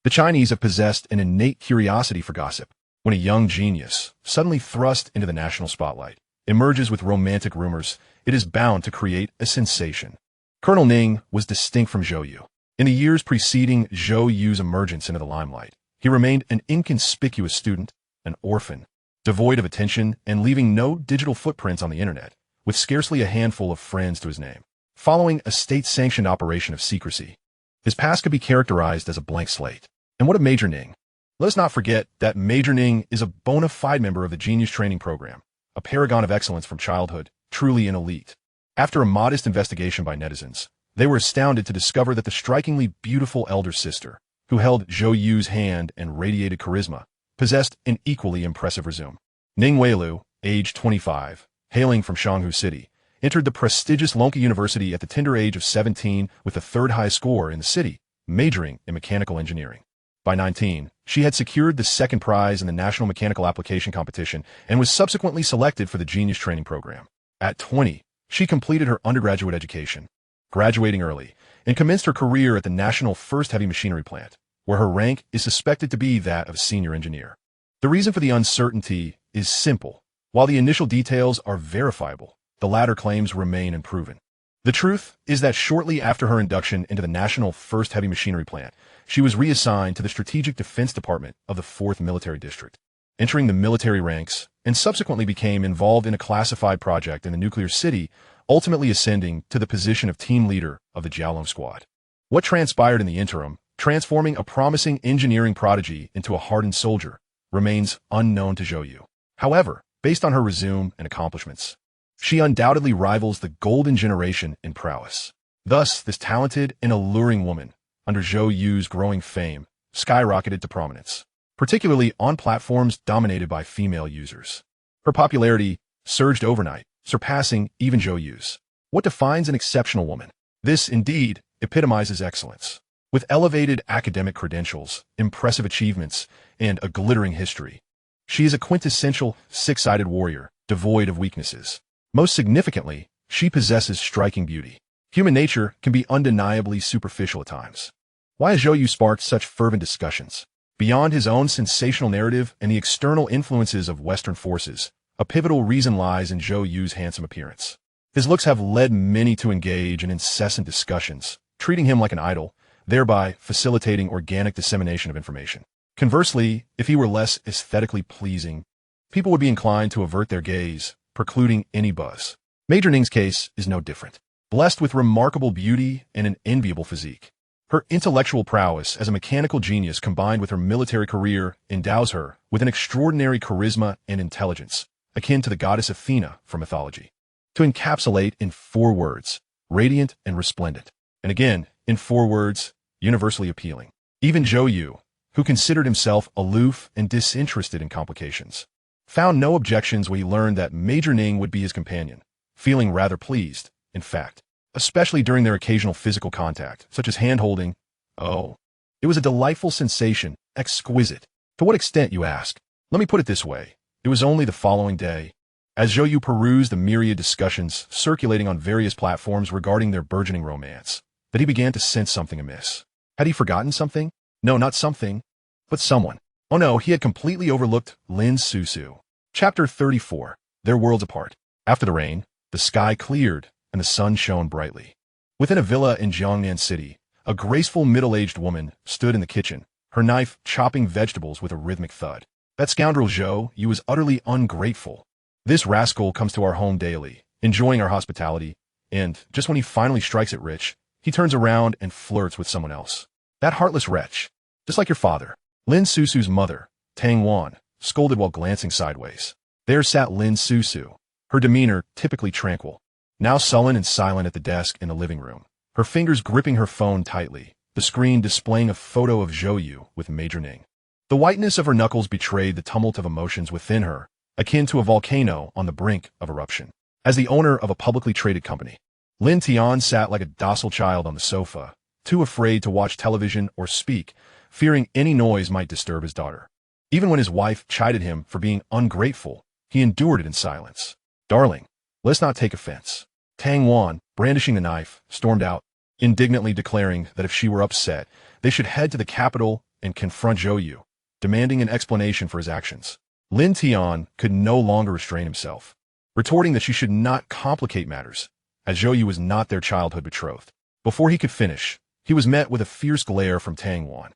the Chinese have possessed an innate curiosity for gossip. When a young genius, suddenly thrust into the national spotlight, emerges with romantic rumors, it is bound to create a sensation. Colonel Ning was distinct from Zhou Yu. In the years preceding Zhou Yu's emergence into the limelight, he remained an inconspicuous student, an orphan, devoid of attention and leaving no digital footprints on the internet, with scarcely a handful of friends to his name. Following a state-sanctioned operation of secrecy, his past could be characterized as a blank slate. And what of Major Ning? Let us not forget that Major Ning is a bona fide member of the Genius Training Program, a paragon of excellence from childhood, truly an elite. After a modest investigation by netizens, they were astounded to discover that the strikingly beautiful elder sister, who held Zhou Yu's hand and radiated charisma, possessed an equally impressive resume. Ning Weilu, age 25, hailing from Shanghu City, entered the prestigious Longguo University at the tender age of 17 with the third highest score in the city, majoring in mechanical engineering. By 19, she had secured the second prize in the National Mechanical Application Competition and was subsequently selected for the Genius Training Program. At 20, she completed her undergraduate education, graduating early, and commenced her career at the National First Heavy Machinery Plant, where her rank is suspected to be that of senior engineer. The reason for the uncertainty is simple. While the initial details are verifiable, the latter claims remain unproven. The truth is that shortly after her induction into the National First Heavy Machinery Plant, she was reassigned to the Strategic Defense Department of the 4th Military District, entering the military ranks, and subsequently became involved in a classified project in the nuclear city, ultimately ascending to the position of team leader of the Jiaolong Squad. What transpired in the interim, transforming a promising engineering prodigy into a hardened soldier, remains unknown to Zhou Yu. However, based on her resume and accomplishments, she undoubtedly rivals the golden generation in prowess. Thus, this talented and alluring woman, under Zhou Yu's growing fame, skyrocketed to prominence, particularly on platforms dominated by female users. Her popularity surged overnight, surpassing even Zhou Yu's. What defines an exceptional woman? This, indeed, epitomizes excellence. With elevated academic credentials, impressive achievements, and a glittering history, she is a quintessential six-sided warrior, devoid of weaknesses. Most significantly, she possesses striking beauty. Human nature can be undeniably superficial at times. Why has Zhou Yu sparked such fervent discussions? Beyond his own sensational narrative and the external influences of Western forces, a pivotal reason lies in Zhou Yu's handsome appearance. His looks have led many to engage in incessant discussions, treating him like an idol, thereby facilitating organic dissemination of information. Conversely, if he were less aesthetically pleasing, people would be inclined to avert their gaze, precluding any buzz. Major Ning's case is no different. Blessed with remarkable beauty and an enviable physique, her intellectual prowess as a mechanical genius combined with her military career endows her with an extraordinary charisma and intelligence, akin to the goddess Athena from mythology. To encapsulate in 4 words, radiant and resplendent. And again, in 4 words, universally appealing. Even Zhou Yu, who considered himself aloof and disinterested in complications, found no objections when he learned that Major Ning would be his companion, feeling rather pleased, in fact. especially during their occasional physical contact, such as hand-holding. Oh, it was a delightful sensation, exquisite. To what extent, you ask? Let me put it this way. It was only the following day. As Zhou You perused the myriad discussions circulating on various platforms regarding their burgeoning romance, that he began to sense something amiss. Had he forgotten something? No, not something, but someone. Oh no, he had completely overlooked Lin Susu. Chapter 34. Their worlds apart. After the rain, the sky cleared and the sun shone brightly. Within a villa in Jiangnan City, a graceful middle-aged woman stood in the kitchen, her knife chopping vegetables with a rhythmic thud. That scoundrel Zhou You was utterly ungrateful. This rascal comes to our home daily, enjoying our hospitality, and, just when he finally strikes it rich, he turns around and flirts with someone else. That heartless wretch. Just like your father. Lin Susu's mother, Tang Wan, scolded while glancing sideways. There sat Lin Susu, her demeanor typically tranquil, now sullen and silent at the desk in the living room, her fingers gripping her phone tightly, the screen displaying a photo of Zhou You with Major Ning. The whiteness of her knuckles betrayed the tumult of emotions within her, akin to a volcano on the brink of eruption. As the owner of a publicly traded company, Lin Tian sat like a docile child on the sofa, too afraid to watch television or speak, fearing any noise might disturb his daughter. Even when his wife chided him for being ungrateful, he endured it in silence. Darling, let's not take offense. Tang Wan, brandishing the knife, stormed out, indignantly declaring that if she were upset, they should head to the capital and confront Zhou You, demanding an explanation for his actions. Lin Tian could no longer restrain himself, retorting that she should not complicate matters, as Zhou Yu was not their childhood betrothed. Before he could finish, he was met with a fierce glare from Tang Wan.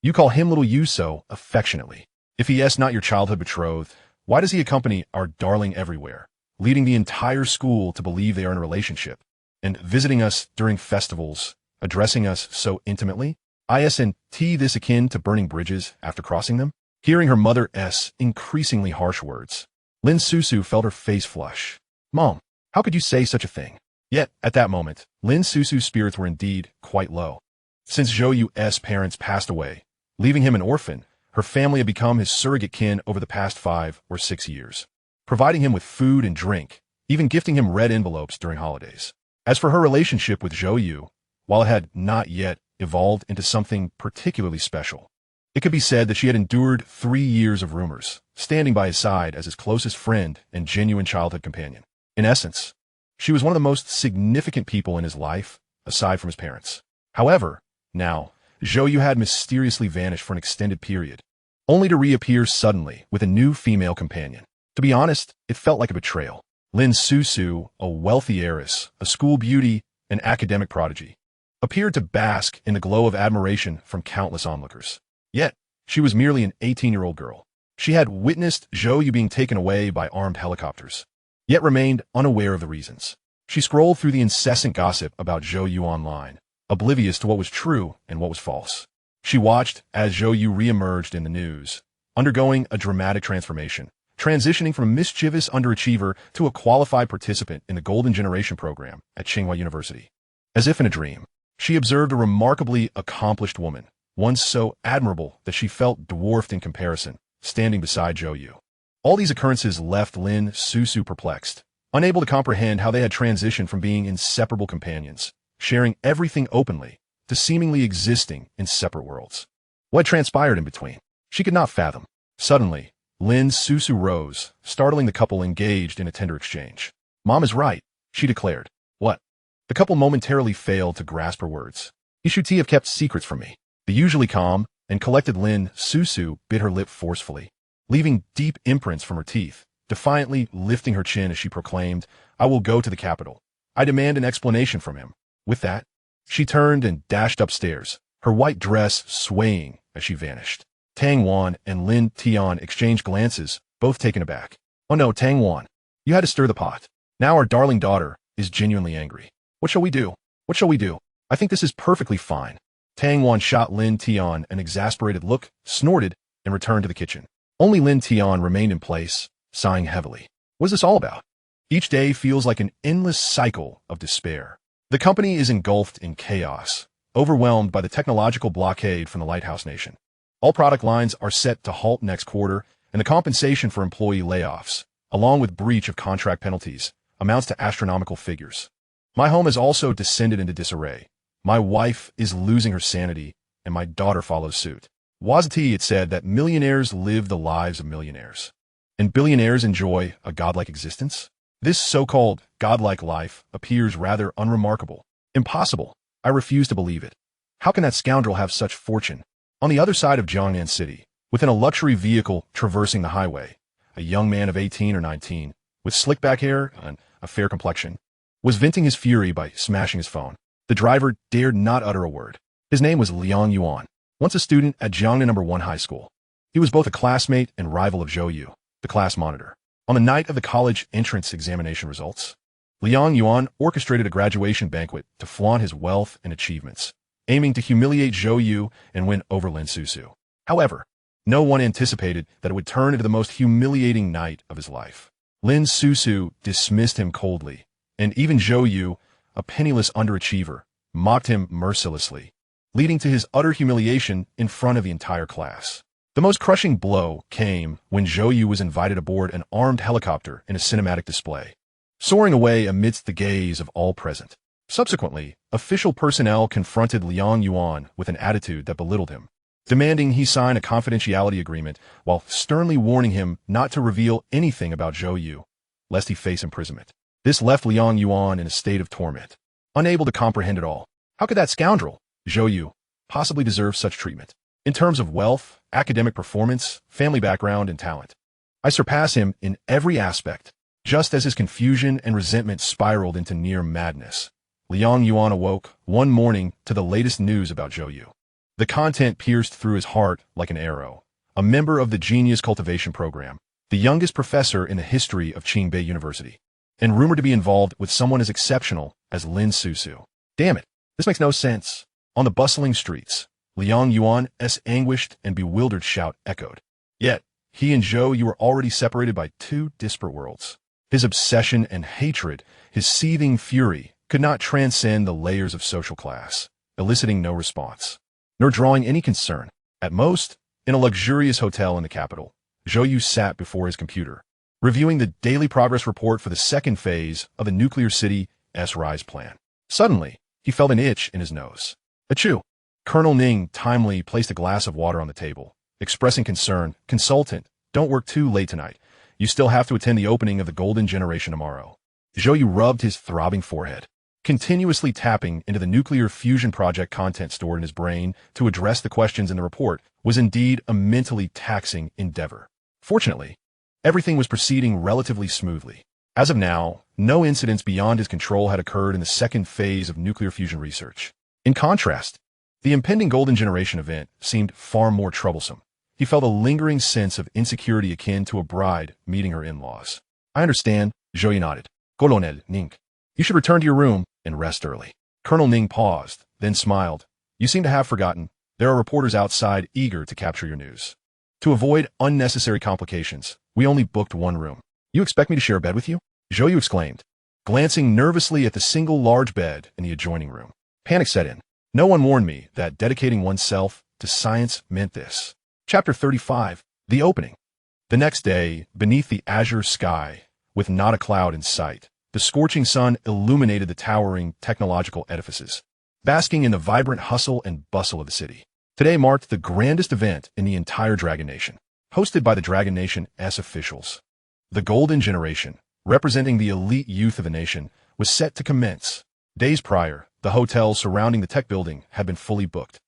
You call him little you so affectionately. If he is not your childhood betrothed, why does he accompany our darling everywhere, leading the entire school to believe they are in a relationship, and visiting us during festivals, addressing us so intimately? Isn't this akin to burning bridges after crossing them? Hearing her mother's increasingly harsh words, Lin Susu felt her face flush. Mom, how could you say such a thing? Yet, at that moment, Lin Susu's spirits were indeed quite low. Since Zhou Yu's parents passed away, leaving him an orphan, her family had become his surrogate kin over the past 5 or 6 years, providing him with food and drink, even gifting him red envelopes during holidays. As for her relationship with Zhou Yu, while it had not yet evolved into something particularly special, it could be said that she had endured 3 years of rumors, standing by his side as his closest friend and genuine childhood companion. In essence, she was one of the most significant people in his life, aside from his parents. However, now, Zhou Yu had mysteriously vanished for an extended period, only to reappear suddenly with a new female companion. To be honest, it felt like a betrayal. Lin Susu, a wealthy heiress, a school beauty, an academic prodigy, appeared to bask in the glow of admiration from countless onlookers. Yet, she was merely an 18-year-old girl. She had witnessed Zhou Yu being taken away by armed helicopters, yet remained unaware of the reasons. She scrolled through the incessant gossip about Zhou Yu online, oblivious to what was true and what was false. She watched as Zhou Yu reemerged in the news, undergoing a dramatic transformation, transitioning from a mischievous underachiever to a qualified participant in the Golden Generation program at Tsinghua University. As if in a dream, she observed a remarkably accomplished woman, once so admirable that she felt dwarfed in comparison, standing beside Zhou Yu. All these occurrences left Lin Susu perplexed, unable to comprehend how they had transitioned from being inseparable companions, sharing everything openly, to seemingly existing in separate worlds. What transpired in between? She could not fathom. Suddenly, Lin Susu rose, startling the couple engaged in a tender exchange. Mom is right, she declared. What? The couple momentarily failed to grasp her words. You should have kept secrets from me. The usually calm and collected Lin Susu bit her lip forcefully, leaving deep imprints from her teeth, defiantly lifting her chin as she proclaimed, I will go to the capital. I demand an explanation from him. With that, she turned and dashed upstairs, her white dress swaying as she vanished. Tang Wan and Lin Tian exchanged glances, both taken aback. Oh no, Tang Wan, you had to stir the pot. Now our darling daughter is genuinely angry. What shall we do? What shall we do? I think this is perfectly fine. Tang Wan shot Lin Tian an exasperated look, snorted, and returned to the kitchen. Only Lin Tian remained in place, sighing heavily. What is this all about? Each day feels like an endless cycle of despair. The company is engulfed in chaos, overwhelmed by the technological blockade from the Lighthouse Nation. All product lines are set to halt next quarter, and the compensation for employee layoffs, along with breach of contract penalties, amounts to astronomical figures. My home has also descended into disarray. My wife is losing her sanity, and my daughter follows suit. Wazati, it said that millionaires live the lives of millionaires, and billionaires enjoy a godlike existence. This so-called godlike life appears rather unremarkable. Impossible. I refuse to believe it. How can that scoundrel have such fortune? On the other side of Jiangnan City, within a luxury vehicle traversing the highway, a young man of 18 or 19, with slick back hair and a fair complexion, was venting his fury by smashing his phone. The driver dared not utter a word. His name was Liang Yuan, once a student at Jiangnan No. 1 High School. He was both a classmate and rival of Zhou You, the class monitor. On the night of the college entrance examination results, Liang Yuan orchestrated a graduation banquet to flaunt his wealth and achievements, aiming to humiliate Zhou You and win over Lin Susu. However, no one anticipated that it would turn into the most humiliating night of his life. Lin Susu dismissed him coldly, and even Zhou You, a penniless underachiever, mocked him mercilessly, leading to his utter humiliation in front of the entire class. The most crushing blow came when Zhou Yu was invited aboard an armed helicopter in a cinematic display, soaring away amidst the gaze of all present. Subsequently, official personnel confronted Liang Yuan with an attitude that belittled him, demanding he sign a confidentiality agreement while sternly warning him not to reveal anything about Zhou Yu, lest he face imprisonment. This left Liang Yuan in a state of torment, unable to comprehend it all. How could that scoundrel, Zhou Yu, possibly deserve such treatment? In terms of wealth, academic performance, family background, and talent, I surpass him in every aspect. Just as his confusion and resentment spiraled into near madness, Liang Yuan awoke one morning to the latest news about Zhou Yu. The content pierced through his heart like an arrow. A member of the Genius Cultivation Program, the youngest professor in the history of Qingbei University, and rumored to be involved with someone as exceptional as Lin Susu. Damn it, this makes no sense. On the bustling streets, Liang Yuan's anguished and bewildered shout echoed. Yet, he and Zhou Yu were already separated by two disparate worlds. His obsession and hatred, his seething fury, could not transcend the layers of social class, eliciting no response, nor drawing any concern. At most, in a luxurious hotel in the capital, Zhou Yu sat before his computer, reviewing the daily progress report for the second phase of the Nuclear City's Rise plan. Suddenly, he felt an itch in his nose. Achoo! Colonel Ning timely placed a glass of water on the table, expressing concern. Consultant, don't work too late tonight. You still have to attend the opening of the Golden Generation tomorrow. Zhou Yu rubbed his throbbing forehead, continuously tapping into the nuclear fusion project content stored in his brain to address the questions in the report was indeed a mentally taxing endeavor. Fortunately, everything was proceeding relatively smoothly. As of now, no incidents beyond his control had occurred in the second phase of nuclear fusion research. In contrast, the impending Golden Generation event seemed far more troublesome. He felt a lingering sense of insecurity akin to a bride meeting her in-laws. I understand, Zhou Yu nodded. Colonel Ning, you should return to your room and rest early. Colonel Ning paused, then smiled. You seem to have forgotten. There are reporters outside eager to capture your news. To avoid unnecessary complications, we only booked one room. You expect me to share a bed with you? Zhou Yu exclaimed, glancing nervously at the single large bed in the adjoining room. Panic set in. No one warned me that dedicating oneself to science meant this. Chapter 35. The Opening. The next day, beneath the azure sky, with not a cloud in sight, the scorching sun illuminated the towering technological edifices, basking in the vibrant hustle and bustle of the city. Today marked the grandest event in the entire Dragon Nation, hosted by the Dragon Nation's officials. The Golden Generation, representing the elite youth of the nation, was set to commence. Days prior, the hotels surrounding the tech building had been fully booked,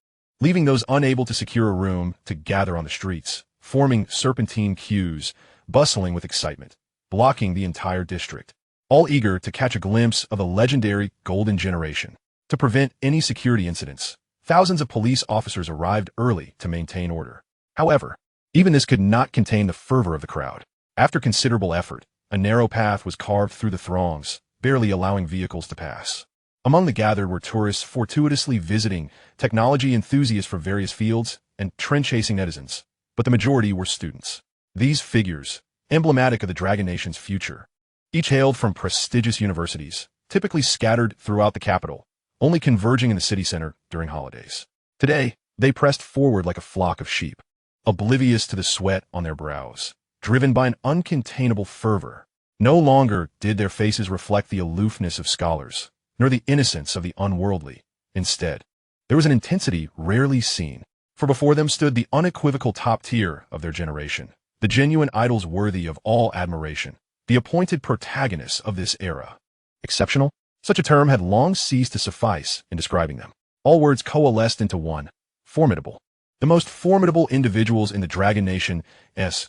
leaving those unable to secure a room to gather on the streets, forming serpentine queues, bustling with excitement, blocking the entire district, all eager to catch a glimpse of the legendary Golden Generation. To prevent any security incidents, thousands of police officers arrived early to maintain order. However, even this could not contain the fervor of the crowd. After considerable effort, a narrow path was carved through the throngs, barely allowing vehicles to pass. Among the gathered were tourists fortuitously visiting, technology enthusiasts from various fields, and trend-chasing netizens, but the majority were students. These figures, emblematic of the Dragon Nation's future, each hailed from prestigious universities, typically scattered throughout the capital, only converging in the city center during holidays. Today, they pressed forward like a flock of sheep, oblivious to the sweat on their brows, driven by an uncontainable fervor. No longer did their faces reflect the aloofness of scholars, nor the innocence of the unworldly. Instead, there was an intensity rarely seen, for before them stood the unequivocal top tier of their generation, the genuine idols worthy of all admiration, the appointed protagonists of this era. Exceptional? Such a term had long ceased to suffice in describing them. All words coalesced into one: formidable. The most formidable individuals in the Dragon Nation's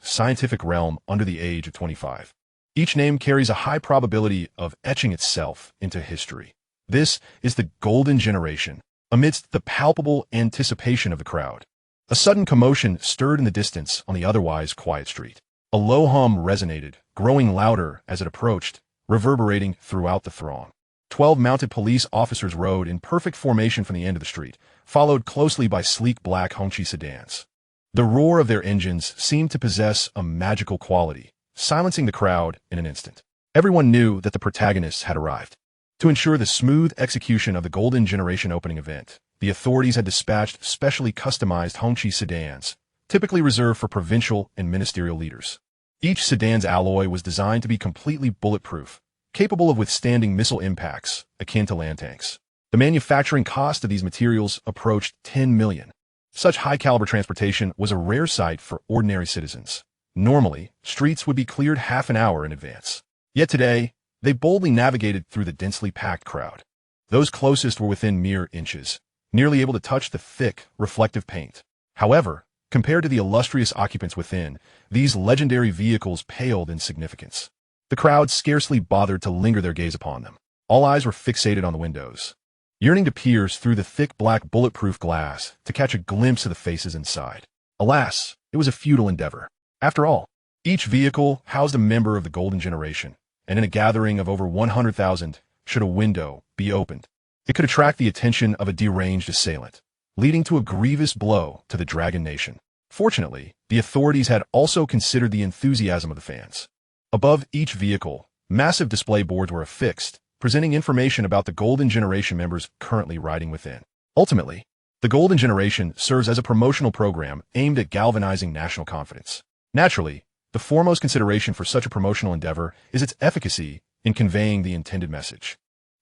scientific realm under the age of 25. Each name carries a high probability of etching itself into history. This is the Golden Generation. Amidst the palpable anticipation of the crowd, a sudden commotion stirred in the distance on the otherwise quiet street. A low hum resonated, growing louder as it approached, reverberating throughout the throng. 12 mounted police officers rode in perfect formation from the end of the street, followed closely by sleek black Hongqi sedans. The roar of their engines seemed to possess a magical quality, silencing the crowd in an instant. Everyone knew that the protagonists had arrived. To ensure the smooth execution of the Golden Generation opening event, the authorities had dispatched specially customized Hongqi sedans, typically reserved for provincial and ministerial leaders. Each sedan's alloy was designed to be completely bulletproof, capable of withstanding missile impacts akin to land tanks. The manufacturing cost of these materials approached 10 million. Such high-caliber transportation was a rare sight for ordinary citizens. Normally, streets would be cleared half an hour in advance. Yet today, they boldly navigated through the densely packed crowd. Those closest were within mere inches, nearly able to touch the thick, reflective paint. However, compared to the illustrious occupants within, these legendary vehicles paled in significance. The crowd scarcely bothered to linger their gaze upon them. All eyes were fixated on the windows, yearning to pierce through the thick black bulletproof glass to catch a glimpse of the faces inside. Alas, it was a futile endeavor. After all, each vehicle housed a member of the Golden Generation, and in a gathering of over 100,000, should a window be opened, it could attract the attention of a deranged assailant, leading to a grievous blow to the Dragon Nation. Fortunately, the authorities had also considered the enthusiasm of the fans. Above each vehicle, massive display boards were affixed, presenting information about the Golden Generation members currently riding within. Ultimately, the Golden Generation serves as a promotional program aimed at galvanizing national confidence. Naturally, the foremost consideration for such a promotional endeavor is its efficacy in conveying the intended message.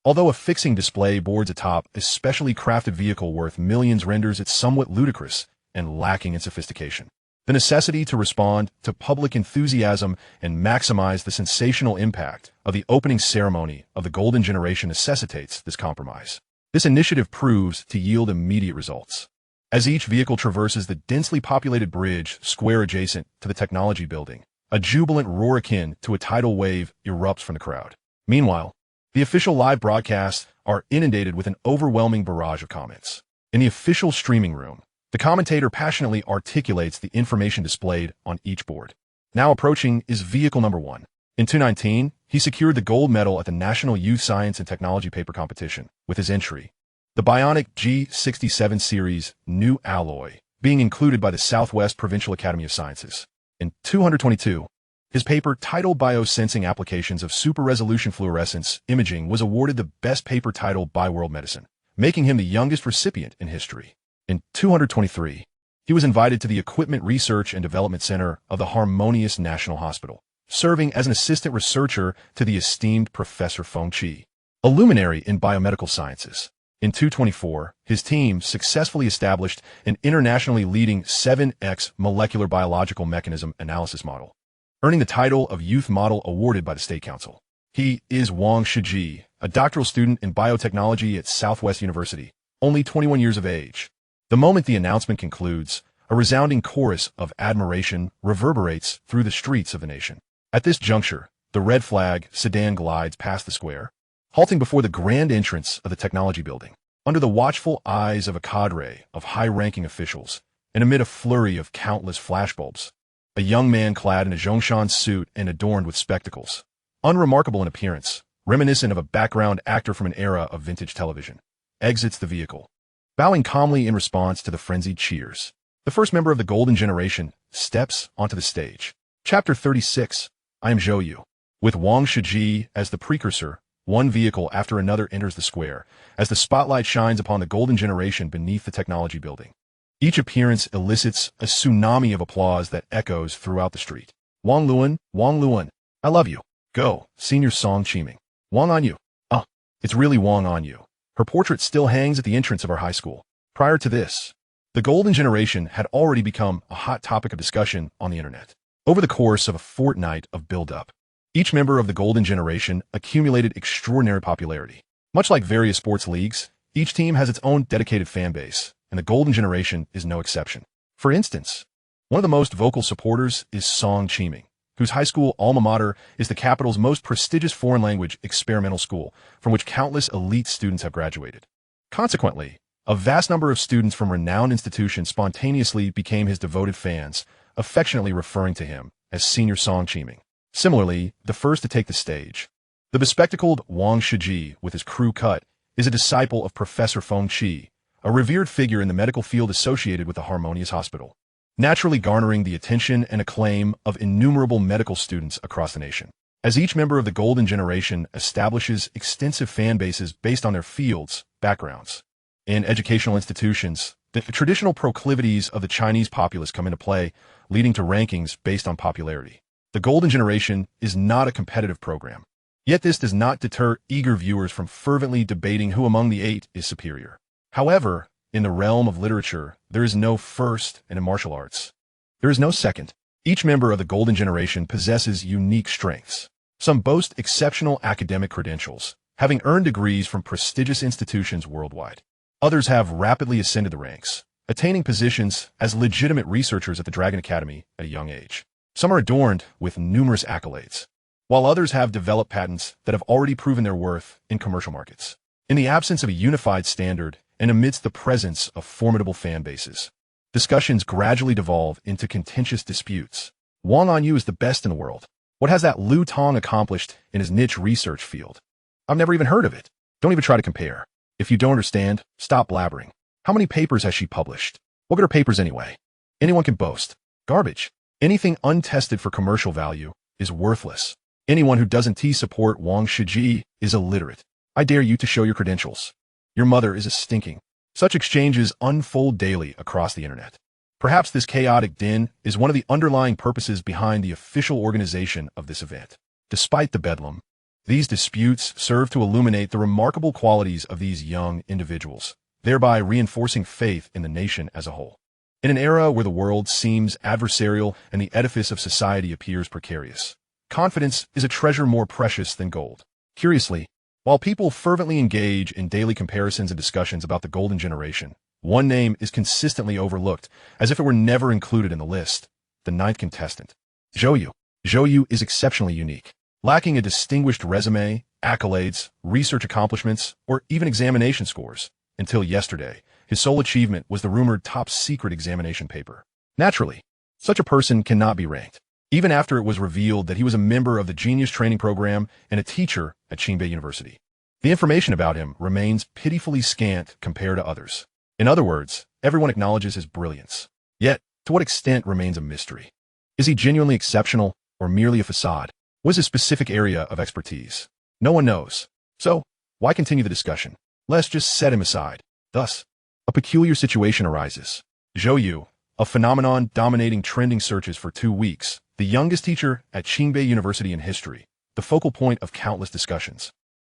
Although affixing display boards atop a specially crafted vehicle worth millions renders it somewhat ludicrous and lacking in sophistication, the necessity to respond to public enthusiasm and maximize the sensational impact of the opening ceremony of the Golden Generation necessitates this compromise. This initiative proves to yield immediate results. As each vehicle traverses the densely populated bridge square adjacent to the technology building, a jubilant roar akin to a tidal wave erupts from the crowd. Meanwhile, the official live broadcasts are inundated with an overwhelming barrage of comments. In the official streaming room, the commentator passionately articulates the information displayed on each board. Now approaching is vehicle number 1. In 2019, he secured the gold medal at the National Youth Science and Technology Paper Competition with his entry, the Bionic G67 series new alloy, being included by the Southwest Provincial Academy of Sciences. In 222, his paper titled Biosensing Applications of Super-Resolution Fluorescence Imaging was awarded the best paper title by World Medicine, making him the youngest recipient in history. In 223, he was invited to the Equipment Research and Development Center of the Harmonious National Hospital, serving as an assistant researcher to the esteemed Professor Feng Qi, a luminary in biomedical sciences. In 224, his team successfully established an internationally leading 7x molecular biological mechanism analysis model, earning the title of Youth Model awarded by the State Council. He is Wang Shiji, a doctoral student in biotechnology at Southwest University, only 21 years of age. The moment the announcement concludes, a resounding chorus of admiration reverberates through the streets of the nation. At this juncture, the red flag sedan glides past the square, halting before the grand entrance of the technology building, under the watchful eyes of a cadre of high-ranking officials, and amid a flurry of countless flashbulbs. A young man clad in a Zhongshan suit and adorned with spectacles, unremarkable in appearance, reminiscent of a background actor from an era of vintage television, exits the vehicle, bowing calmly in response to the frenzied cheers. The first member of the Golden Generation steps onto the stage. Chapter 36, I am Zhou You. With Wang Shiji as the precursor, one vehicle after another enters the square, as the spotlight shines upon the Golden Generation beneath the technology building. Each appearance elicits a tsunami of applause that echoes throughout the street. Wang Luan, I love you. Go, senior song Qiming. Wang on you. It's really Wang You. Her portrait still hangs at the entrance of our high school. Prior to this, the golden generation had already become a hot topic of discussion on the internet. Over the course of a fortnight of build-up, each member of the golden generation accumulated extraordinary popularity. Much like various sports leagues, each team has its own dedicated fan base, and the golden generation is no exception. For instance, one of the most vocal supporters is Song Chiming, whose high school alma mater is the capital's most prestigious foreign language experimental school, from which countless elite students have graduated. Consequently, a vast number of students from renowned institutions spontaneously became his devoted fans, affectionately referring to him as Senior Song Chiming. Similarly, the first to take the stage, the bespectacled Wang Shiji with his crew cut, is a disciple of Professor Feng Qi, a revered figure in the medical field associated with the Harmonious Hospital, naturally garnering the attention and acclaim of innumerable medical students across the nation. As each member of the golden generation establishes extensive fan bases based on their fields, backgrounds, and educational institutions, the traditional proclivities of the Chinese populace come into play, leading to rankings based on popularity. The golden generation is not a competitive program. Yet this does not deter eager viewers from fervently debating who among the 8 is superior. However, in the realm of literature, there is no first, and in martial arts, there is no second. Each member of the golden generation possesses unique strengths. Some boast exceptional academic credentials, having earned degrees from prestigious institutions worldwide. Others have rapidly ascended the ranks, attaining positions as legitimate researchers at the Dragon Academy at a young age. Some are adorned with numerous accolades, while others have developed patents that have already proven their worth in commercial markets. In the absence of a unified standard and amidst the presence of formidable fan bases, discussions gradually devolve into contentious disputes. Wang You is the best in the world. What has that Liu Tong accomplished in his niche research field? I've never even heard of it. Don't even try to compare. If you don't understand, stop blabbering. How many papers has she published? What good are papers anyway? Anyone can boast. Garbage. Anything untested for commercial value is worthless. Anyone who doesn't support Wang Shiji is illiterate. I dare you to show your credentials. Your mother is a stinking. Such exchanges unfold daily across the internet. Perhaps this chaotic din is one of the underlying purposes behind the official organization of this event. Despite the bedlam, these disputes serve to illuminate the remarkable qualities of these young individuals, thereby reinforcing faith in the nation as a whole. In an era where the world seems adversarial and the edifice of society appears precarious, confidence is a treasure more precious than gold. Curiously, while people fervently engage in daily comparisons and discussions about the golden generation, one name is consistently overlooked, as if it were never included in the list: the 9th contestant, Zhou You. Zhou You is exceptionally unique. Lacking a distinguished resume, accolades, research accomplishments, or even examination scores, until yesterday, his sole achievement was the rumored top-secret examination paper. Naturally, such a person cannot be ranked, even after it was revealed that he was a member of the Genius Training Program and a teacher at Qingbei University. The information about him remains pitifully scant compared to others. In other words, everyone acknowledges his brilliance. Yet, to what extent remains a mystery. Is he genuinely exceptional, or merely a facade? What is his specific area of expertise? No one knows. So, why continue the discussion? Let's just set him aside. Thus, a peculiar situation arises. Zhou You, a phenomenon dominating trending searches for 2 weeks, the youngest teacher at Qingbei University in history, the focal point of countless discussions,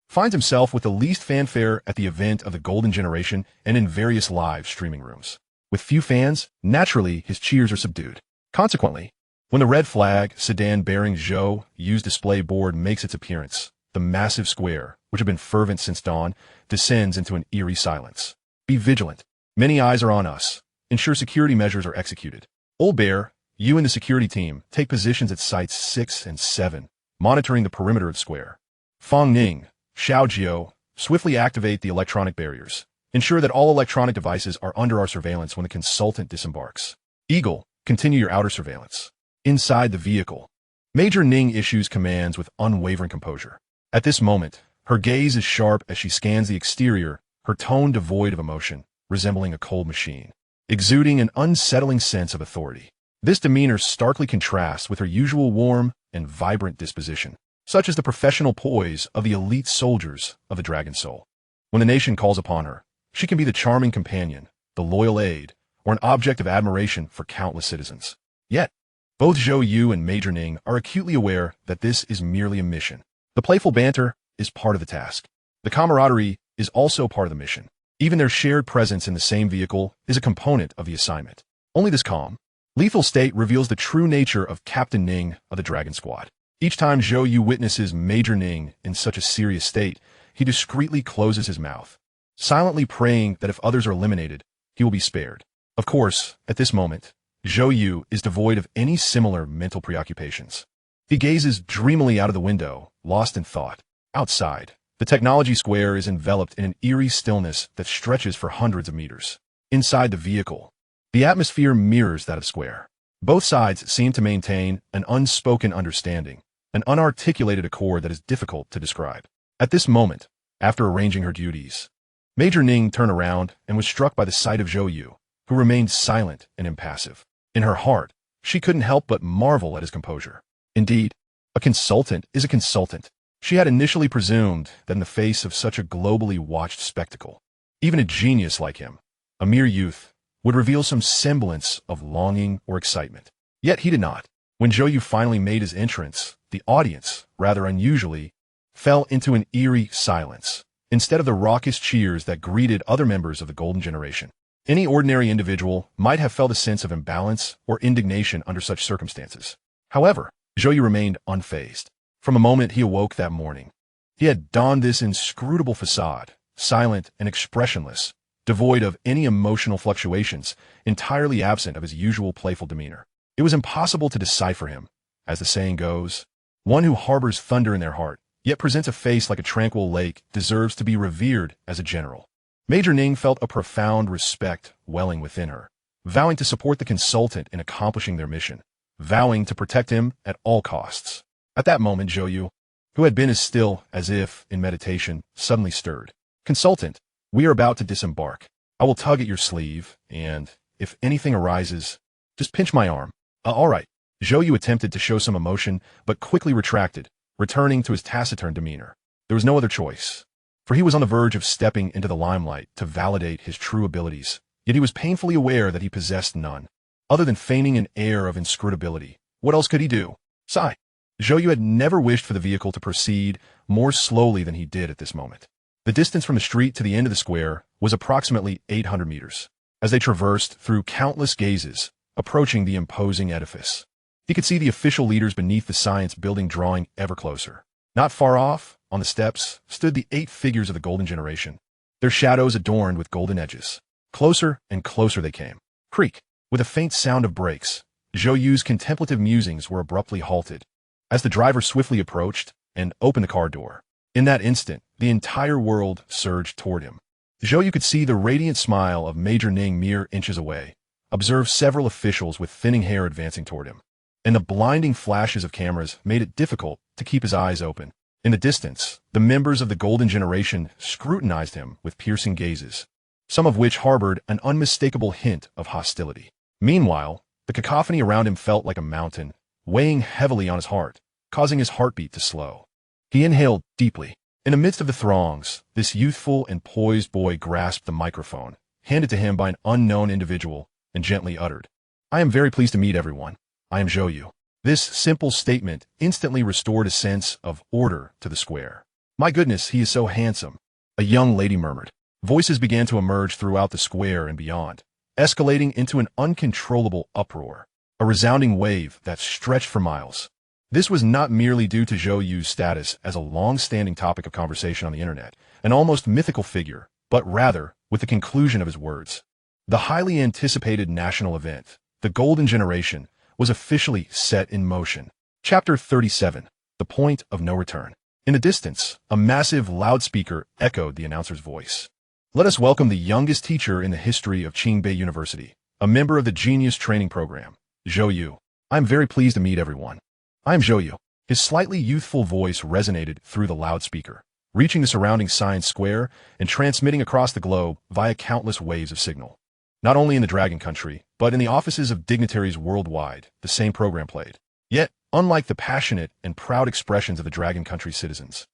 finds himself with the least fanfare at the event of the golden generation and in various live streaming rooms. With few fans, naturally, his cheers are subdued. Consequently, when the red flag sedan bearing Zhou Yu's display board makes its appearance, the massive square, which had been fervent since dawn, descends into an eerie silence. Be vigilant. Many eyes are on us. Ensure security measures are executed. Old Bear, you and the security team take positions at sites 6 and 7, monitoring the perimeter of the square. Fang Ning, Xiao Jiao, swiftly activate the electronic barriers. Ensure that all electronic devices are under our surveillance when the consultant disembarks. Eagle, continue your outer surveillance. Inside the vehicle, Major Ning issues commands with unwavering composure. At this moment, her gaze is sharp as she scans the exterior, her tone devoid of emotion, resembling a cold machine, exuding an unsettling sense of authority. This demeanor starkly contrasts with her usual warm and vibrant disposition, such as the professional poise of the elite soldiers of the Dragon Soul. When the nation calls upon her, she can be the charming companion, the loyal aide, or an object of admiration for countless citizens. Yet, both Zhou Yu and Major Ning are acutely aware that this is merely a mission. The playful banter is part of the task. The camaraderie is also part of the mission. Even their shared presence in the same vehicle is a component of the assignment. Only this calm, lethal state reveals the true nature of Captain Ning of the Dragon Squad. Each time Zhou You witnesses Major Ning in such a serious state, he discreetly closes his mouth, silently praying that if others are eliminated, he will be spared. Of course, at this moment, Zhou You is devoid of any similar mental preoccupations. He gazes dreamily out of the window, lost in thought. Outside, the technology square is enveloped in an eerie stillness that stretches for hundreds of meters. Inside the vehicle, the atmosphere mirrors that of the square. Both sides seem to maintain an unspoken understanding, an unarticulated accord that is difficult to describe. At this moment, after arranging her duties, Major Ning turned around and was struck by the sight of Zhou You, who remained silent and impassive. In her heart, she couldn't help but marvel at his composure. Indeed, a consultant is a consultant. She had initially presumed that in the face of such a globally watched spectacle, even a genius like him, a mere youth, would reveal some semblance of longing or excitement. Yet he did not. When Zhou Yu finally made his entrance, the audience, rather unusually, fell into an eerie silence, instead of the raucous cheers that greeted other members of the Golden Generation. Any ordinary individual might have felt a sense of imbalance or indignation under such circumstances. However, Zhou Yu remained unfazed. From the moment he awoke that morning, he had donned this inscrutable facade, silent and expressionless, devoid of any emotional fluctuations, entirely absent of his usual playful demeanor. It was impossible to decipher him. As the saying goes, one who harbors thunder in their heart, yet presents a face like a tranquil lake, deserves to be revered as a general. Major Ning felt a profound respect welling within her, vowing to support the consultant in accomplishing their mission, vowing to protect him at all costs. At that moment, Zhou Yu, who had been as still as if in meditation, suddenly stirred. "Consultant, we are about to disembark. I will tug at your sleeve, and, if anything arises, just pinch my arm." All right." Zhou Yu attempted to show some emotion, but quickly retracted, returning to his taciturn demeanor. There was no other choice, for he was on the verge of stepping into the limelight to validate his true abilities, yet he was painfully aware that he possessed none. Other than feigning an air of inscrutability, what else could he do? Sigh. Zhou Yu had never wished for the vehicle to proceed more slowly than he did at this moment. The distance from the street to the end of the square was approximately 800 meters. As they traversed through countless gazes, approaching the imposing edifice, he could see the official leaders beneath the science building drawing ever closer. Not far off, on the steps, stood the 8 figures of the Golden Generation, their shadows adorned with golden edges. Closer and closer they came. Creak! With a faint sound of brakes, Zhou Yu's contemplative musings were abruptly halted, as the driver swiftly approached and opened the car door. In that instant, the entire world surged toward him. Zhou Yu could see the radiant smile of Major Ning mere inches away, observe several officials with thinning hair advancing toward him, and the blinding flashes of cameras made it difficult to keep his eyes open. In the distance, the members of the Golden Generation scrutinized him with piercing gazes, some of which harbored an unmistakable hint of hostility. Meanwhile, the cacophony around him felt like a mountain, weighing heavily on his heart, causing his heartbeat to slow. He inhaled deeply. In the midst of the throngs, this youthful and poised boy grasped the microphone, handed to him by an unknown individual, and gently uttered, "I am very pleased to meet everyone. I am Zhou Yu." This simple statement instantly restored a sense of order to the square. "My goodness, he is so handsome," a young lady murmured. Voices began to emerge throughout the square and beyond, escalating into an uncontrollable uproar, a resounding wave that stretched for miles. This was not merely due to Zhou Yu's status as a long-standing topic of conversation on the internet, an almost mythical figure, but rather with the conclusion of his words. The highly anticipated national event, the Golden Generation, was officially set in motion. Chapter 37, The Point of No Return. In the distance, a massive loudspeaker echoed the announcer's voice. "Let us welcome the youngest teacher in the history of Qingbei University, a member of the Genius Training Program, Zhou Yu. I am very pleased to meet everyone. I am Zhou Yu." His slightly youthful voice resonated through the loudspeaker, reaching the surrounding science square and transmitting across the globe via countless waves of signal. Not only in the Dragon Country, but in the offices of dignitaries worldwide, the same program played. Yet, unlike the passionate and proud expressions of the Dragon Country citizens,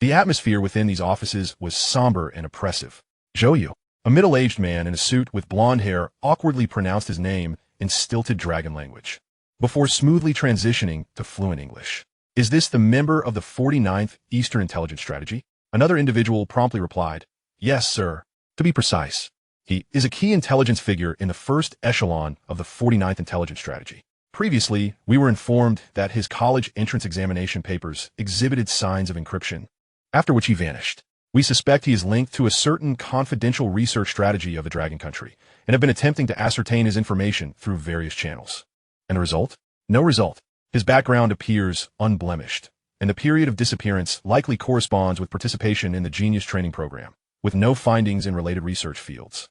the atmosphere within these offices was somber and oppressive. Zhou Yu, a middle-aged man in a suit with blonde hair, awkwardly pronounced his name in stilted dragon language, before smoothly transitioning to fluent English. "Is this the member of the 49th Eastern Intelligence Strategy?" Another individual promptly replied, "Yes, sir. To be precise, he is a key intelligence figure in the first echelon of the 49th intelligence strategy. Previously, we were informed that his college entrance examination papers exhibited signs of encryption, after which he vanished. We suspect he is linked to a certain confidential research strategy of the Dragon Country and have been attempting to ascertain his information through various channels. And the result? No result. His background appears unblemished, and the period of disappearance likely corresponds with participation in the Genius training program, with no findings in related research fields.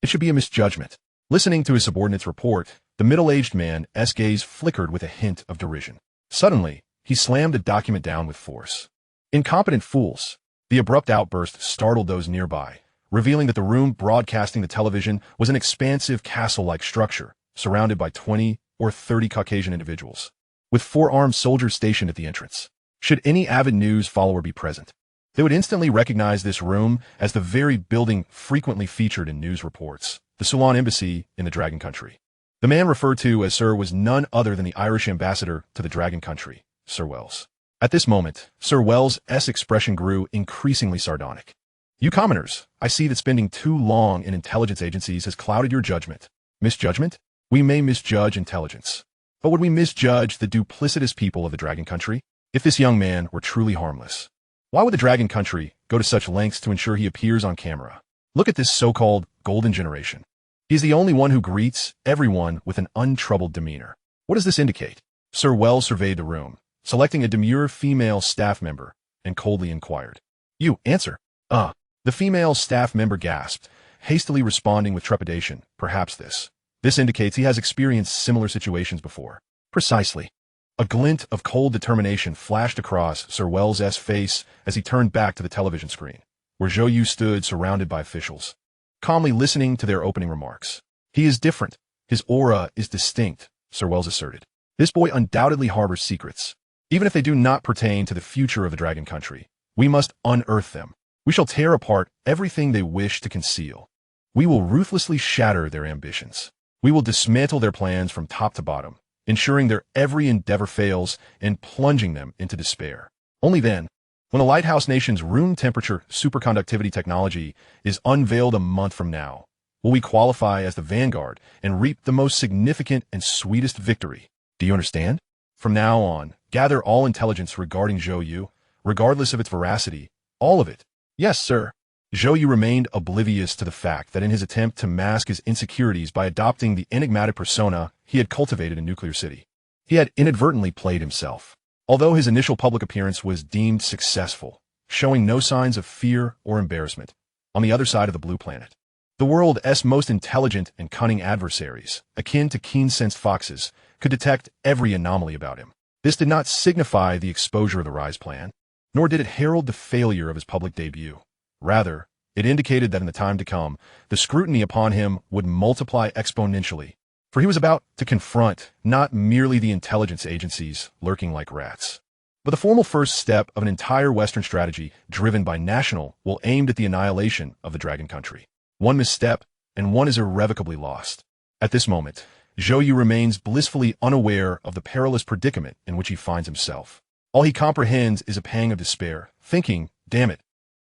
It should be a misjudgment." Listening to his subordinate's report, the middle-aged man's gaze flickered with a hint of derision. Suddenly, he slammed the document down with force. "Incompetent fools!" The abrupt outburst startled those nearby, revealing that the room broadcasting the television was an expansive castle-like structure, surrounded by 20 or 30 Caucasian individuals, with 4 armed soldiers stationed at the entrance. Should any avid news follower be present, they would instantly recognize this room as the very building frequently featured in news reports, the Ceylon Embassy in the Dragon Country. The man referred to as Sir was none other than the Irish ambassador to the Dragon Country, Sir Wells. At this moment, Sir Wells's expression grew increasingly sardonic. "You commoners, I see that spending too long in intelligence agencies has clouded your judgment." Misjudgment? We may misjudge intelligence. But would we misjudge the duplicitous people of the Dragon Country? If this young man were truly harmless, why would the Dragon Country go to such lengths to ensure he appears on camera? Look at this so-called golden generation. He is the only one who greets everyone with an untroubled demeanor. What does this indicate? Sir Wells surveyed the room, selecting a demure female staff member, and coldly inquired, "You, answer." The female staff member gasped, hastily responding with trepidation, "Perhaps this. This indicates he has experienced similar situations before." "Precisely." A glint of cold determination flashed across Sir Wells's face as he turned back to the television screen, where Zhou You stood surrounded by officials, calmly listening to their opening remarks. "He is different. His aura is distinct," Sir Wells asserted. "This boy undoubtedly harbors secrets. Even if they do not pertain to the future of the Dragon Country, we must unearth them. We shall tear apart everything they wish to conceal. We will ruthlessly shatter their ambitions. We will dismantle their plans from top to bottom, ensuring their every endeavor fails and plunging them into despair. Only then, when the Lighthouse Nation's room-temperature superconductivity technology is unveiled a month from now, will we qualify as the vanguard and reap the most significant and sweetest victory. Do you understand? From now on, gather all intelligence regarding Zhou You, regardless of its veracity, all of it." "Yes, sir." Zhou Yu remained oblivious to the fact that in his attempt to mask his insecurities by adopting the enigmatic persona he had cultivated in Nuclear City, he had inadvertently played himself. Although his initial public appearance was deemed successful, showing no signs of fear or embarrassment, on the other side of the blue planet, the world's most intelligent and cunning adversaries, akin to keen-sensed foxes, could detect every anomaly about him. This did not signify the exposure of the Rise plan, nor did it herald the failure of his public debut. Rather, it indicated that in the time to come, the scrutiny upon him would multiply exponentially, for he was about to confront not merely the intelligence agencies lurking like rats, but the formal first step of an entire Western strategy driven by national will aimed at the annihilation of the Dragon Country. One misstep, and one is irrevocably lost. At this moment, Zhou Yu remains blissfully unaware of the perilous predicament in which he finds himself. All he comprehends is a pang of despair, thinking, "Damn it,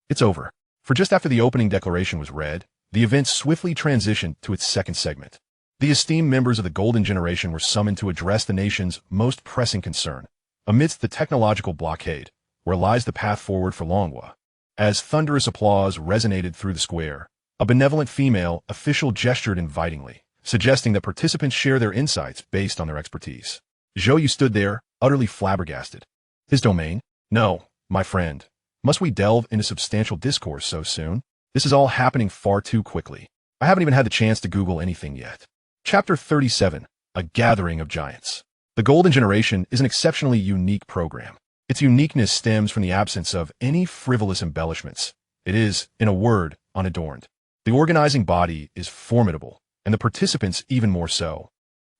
it's over." For just after the opening declaration was read, the event swiftly transitioned to its second segment. The esteemed members of the Golden Generation were summoned to address the nation's most pressing concern, amidst the technological blockade, where lies the path forward for Longguo. As thunderous applause resonated through the square, a benevolent female official gestured invitingly, suggesting that participants share their insights based on their expertise. Zhou Yu stood there, utterly flabbergasted. His domain? No, my friend. Must we delve into substantial discourse so soon? This is all happening far too quickly. I haven't even had the chance to Google anything yet. Chapter 37, A Gathering of Giants. The Golden Generation is an exceptionally unique program. Its uniqueness stems from the absence of any frivolous embellishments. It is, in a word, unadorned. The organizing body is formidable, and the participants even more so.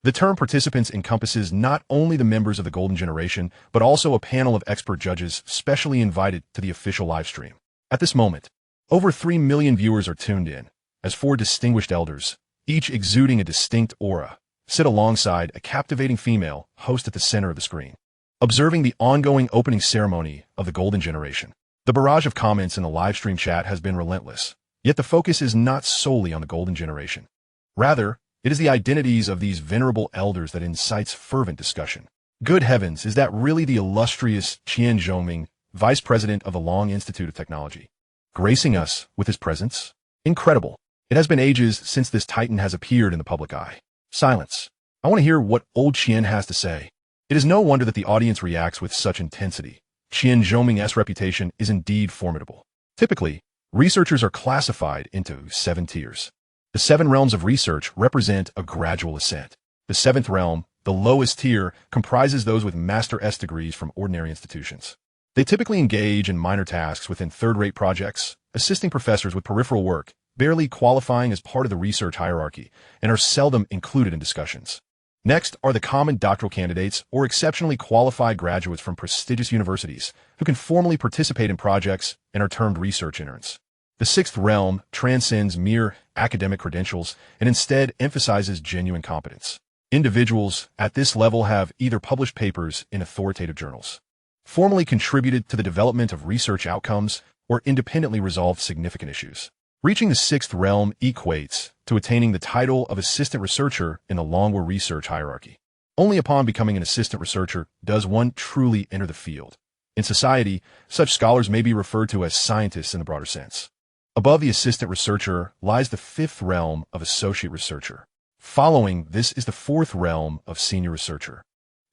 The term participants encompasses not only the members of the Golden Generation, but also a panel of expert judges specially invited to the official livestream. At this moment, over 3 million viewers are tuned in, as 4 distinguished elders, each exuding a distinct aura, sit alongside a captivating female host at the center of the screen, observing the ongoing opening ceremony of the Golden Generation. The barrage of comments in the live stream chat has been relentless, yet the focus is not solely on the golden generation. Rather, it is the identities of these venerable elders that incites fervent discussion. Good heavens, is that really the illustrious Qian Zhoming, Vice President of the Long Institute of Technology, gracing us with his presence? Incredible. It has been ages since this titan has appeared in the public eye. Silence. I want to hear what old Qian has to say. It is no wonder that the audience reacts with such intensity. Qian Zhoming's reputation is indeed formidable. Typically, researchers are classified into 7 tiers. The 7 realms of research represent a gradual ascent. The 7th realm, the lowest tier, comprises those with Master S degrees from ordinary institutions. They typically engage in minor tasks within third-rate projects, assisting professors with peripheral work, barely qualifying as part of the research hierarchy, and are seldom included in discussions. Next are the common doctoral candidates or exceptionally qualified graduates from prestigious universities who can formally participate in projects and are termed research interns. The 6th realm transcends mere academic credentials and instead emphasizes genuine competence. Individuals at this level have either published papers in authoritative journals, formally contributed to the development of research outcomes, or independently resolved significant issues. Reaching the 6th realm equates to attaining the title of assistant researcher in the Longguo research hierarchy. Only upon becoming an assistant researcher does one truly enter the field. In society, such scholars may be referred to as scientists in the broader sense. Above the assistant researcher lies the 5th realm of associate researcher. Following this is the 4th realm of senior researcher,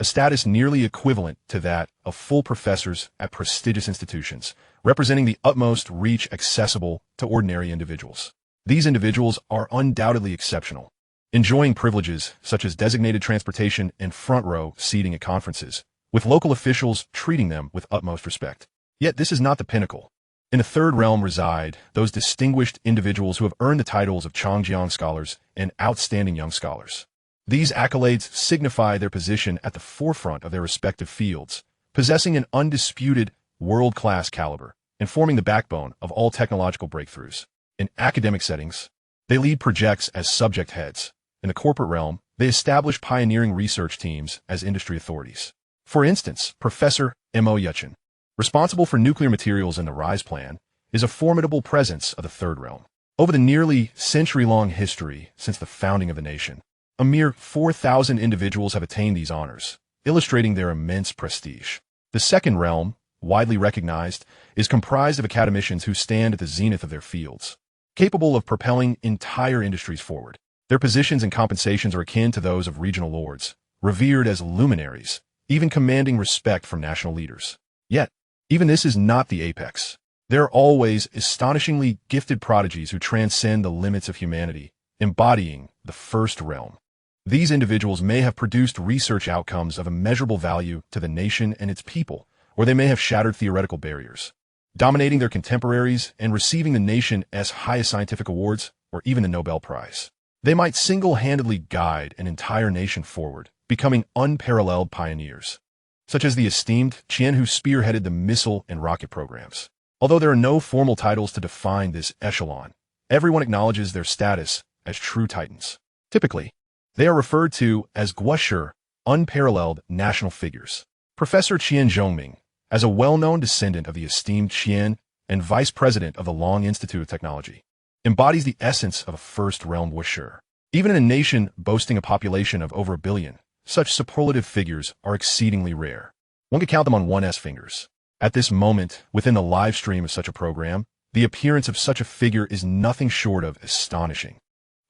a status nearly equivalent to that of full professors at prestigious institutions, representing the utmost reach accessible to ordinary individuals. These individuals are undoubtedly exceptional, enjoying privileges such as designated transportation and front-row seating at conferences, with local officials treating them with utmost respect. Yet this is not the pinnacle. In the 3rd realm reside those distinguished individuals who have earned the titles of Chongjiang scholars and outstanding young scholars. These accolades signify their position at the forefront of their respective fields, possessing an undisputed world-class caliber and forming the backbone of all technological breakthroughs. In academic settings, they lead projects as subject heads. In the corporate realm, they establish pioneering research teams as industry authorities. For instance, Professor M.O. Yuchen, responsible for nuclear materials in the RISE plan, is a formidable presence of the 3rd realm. Over the nearly century-long history since the founding of the nation, a mere 4,000 individuals have attained these honors, illustrating their immense prestige. The 2nd realm, widely recognized, is comprised of academicians who stand at the zenith of their fields, capable of propelling entire industries forward. Their positions and compensations are akin to those of regional lords, revered as luminaries, even commanding respect from national leaders. Yet, even this is not the apex. There are always astonishingly gifted prodigies who transcend the limits of humanity, embodying the 1st realm. These individuals may have produced research outcomes of immeasurable value to the nation and its people, or they may have shattered theoretical barriers, dominating their contemporaries and receiving the nation's highest scientific awards, or even the Nobel Prize. They might single-handedly guide an entire nation forward, becoming unparalleled pioneers, such as the esteemed Qian who spearheaded the missile and rocket programs. Although there are no formal titles to define this echelon, everyone acknowledges their status as true titans. Typically, they are referred to as guoshi, unparalleled national figures. Professor Qian Zhoming, as a well-known descendant of the esteemed Qian and vice president of the Long Institute of Technology, embodies the essence of a 1st realm guoshi. Even in a nation boasting a population of over 1 billion, such superlative figures are exceedingly rare. One can count them on one's fingers. At this moment, within the live stream of such a program, the appearance of such a figure is nothing short of astonishing.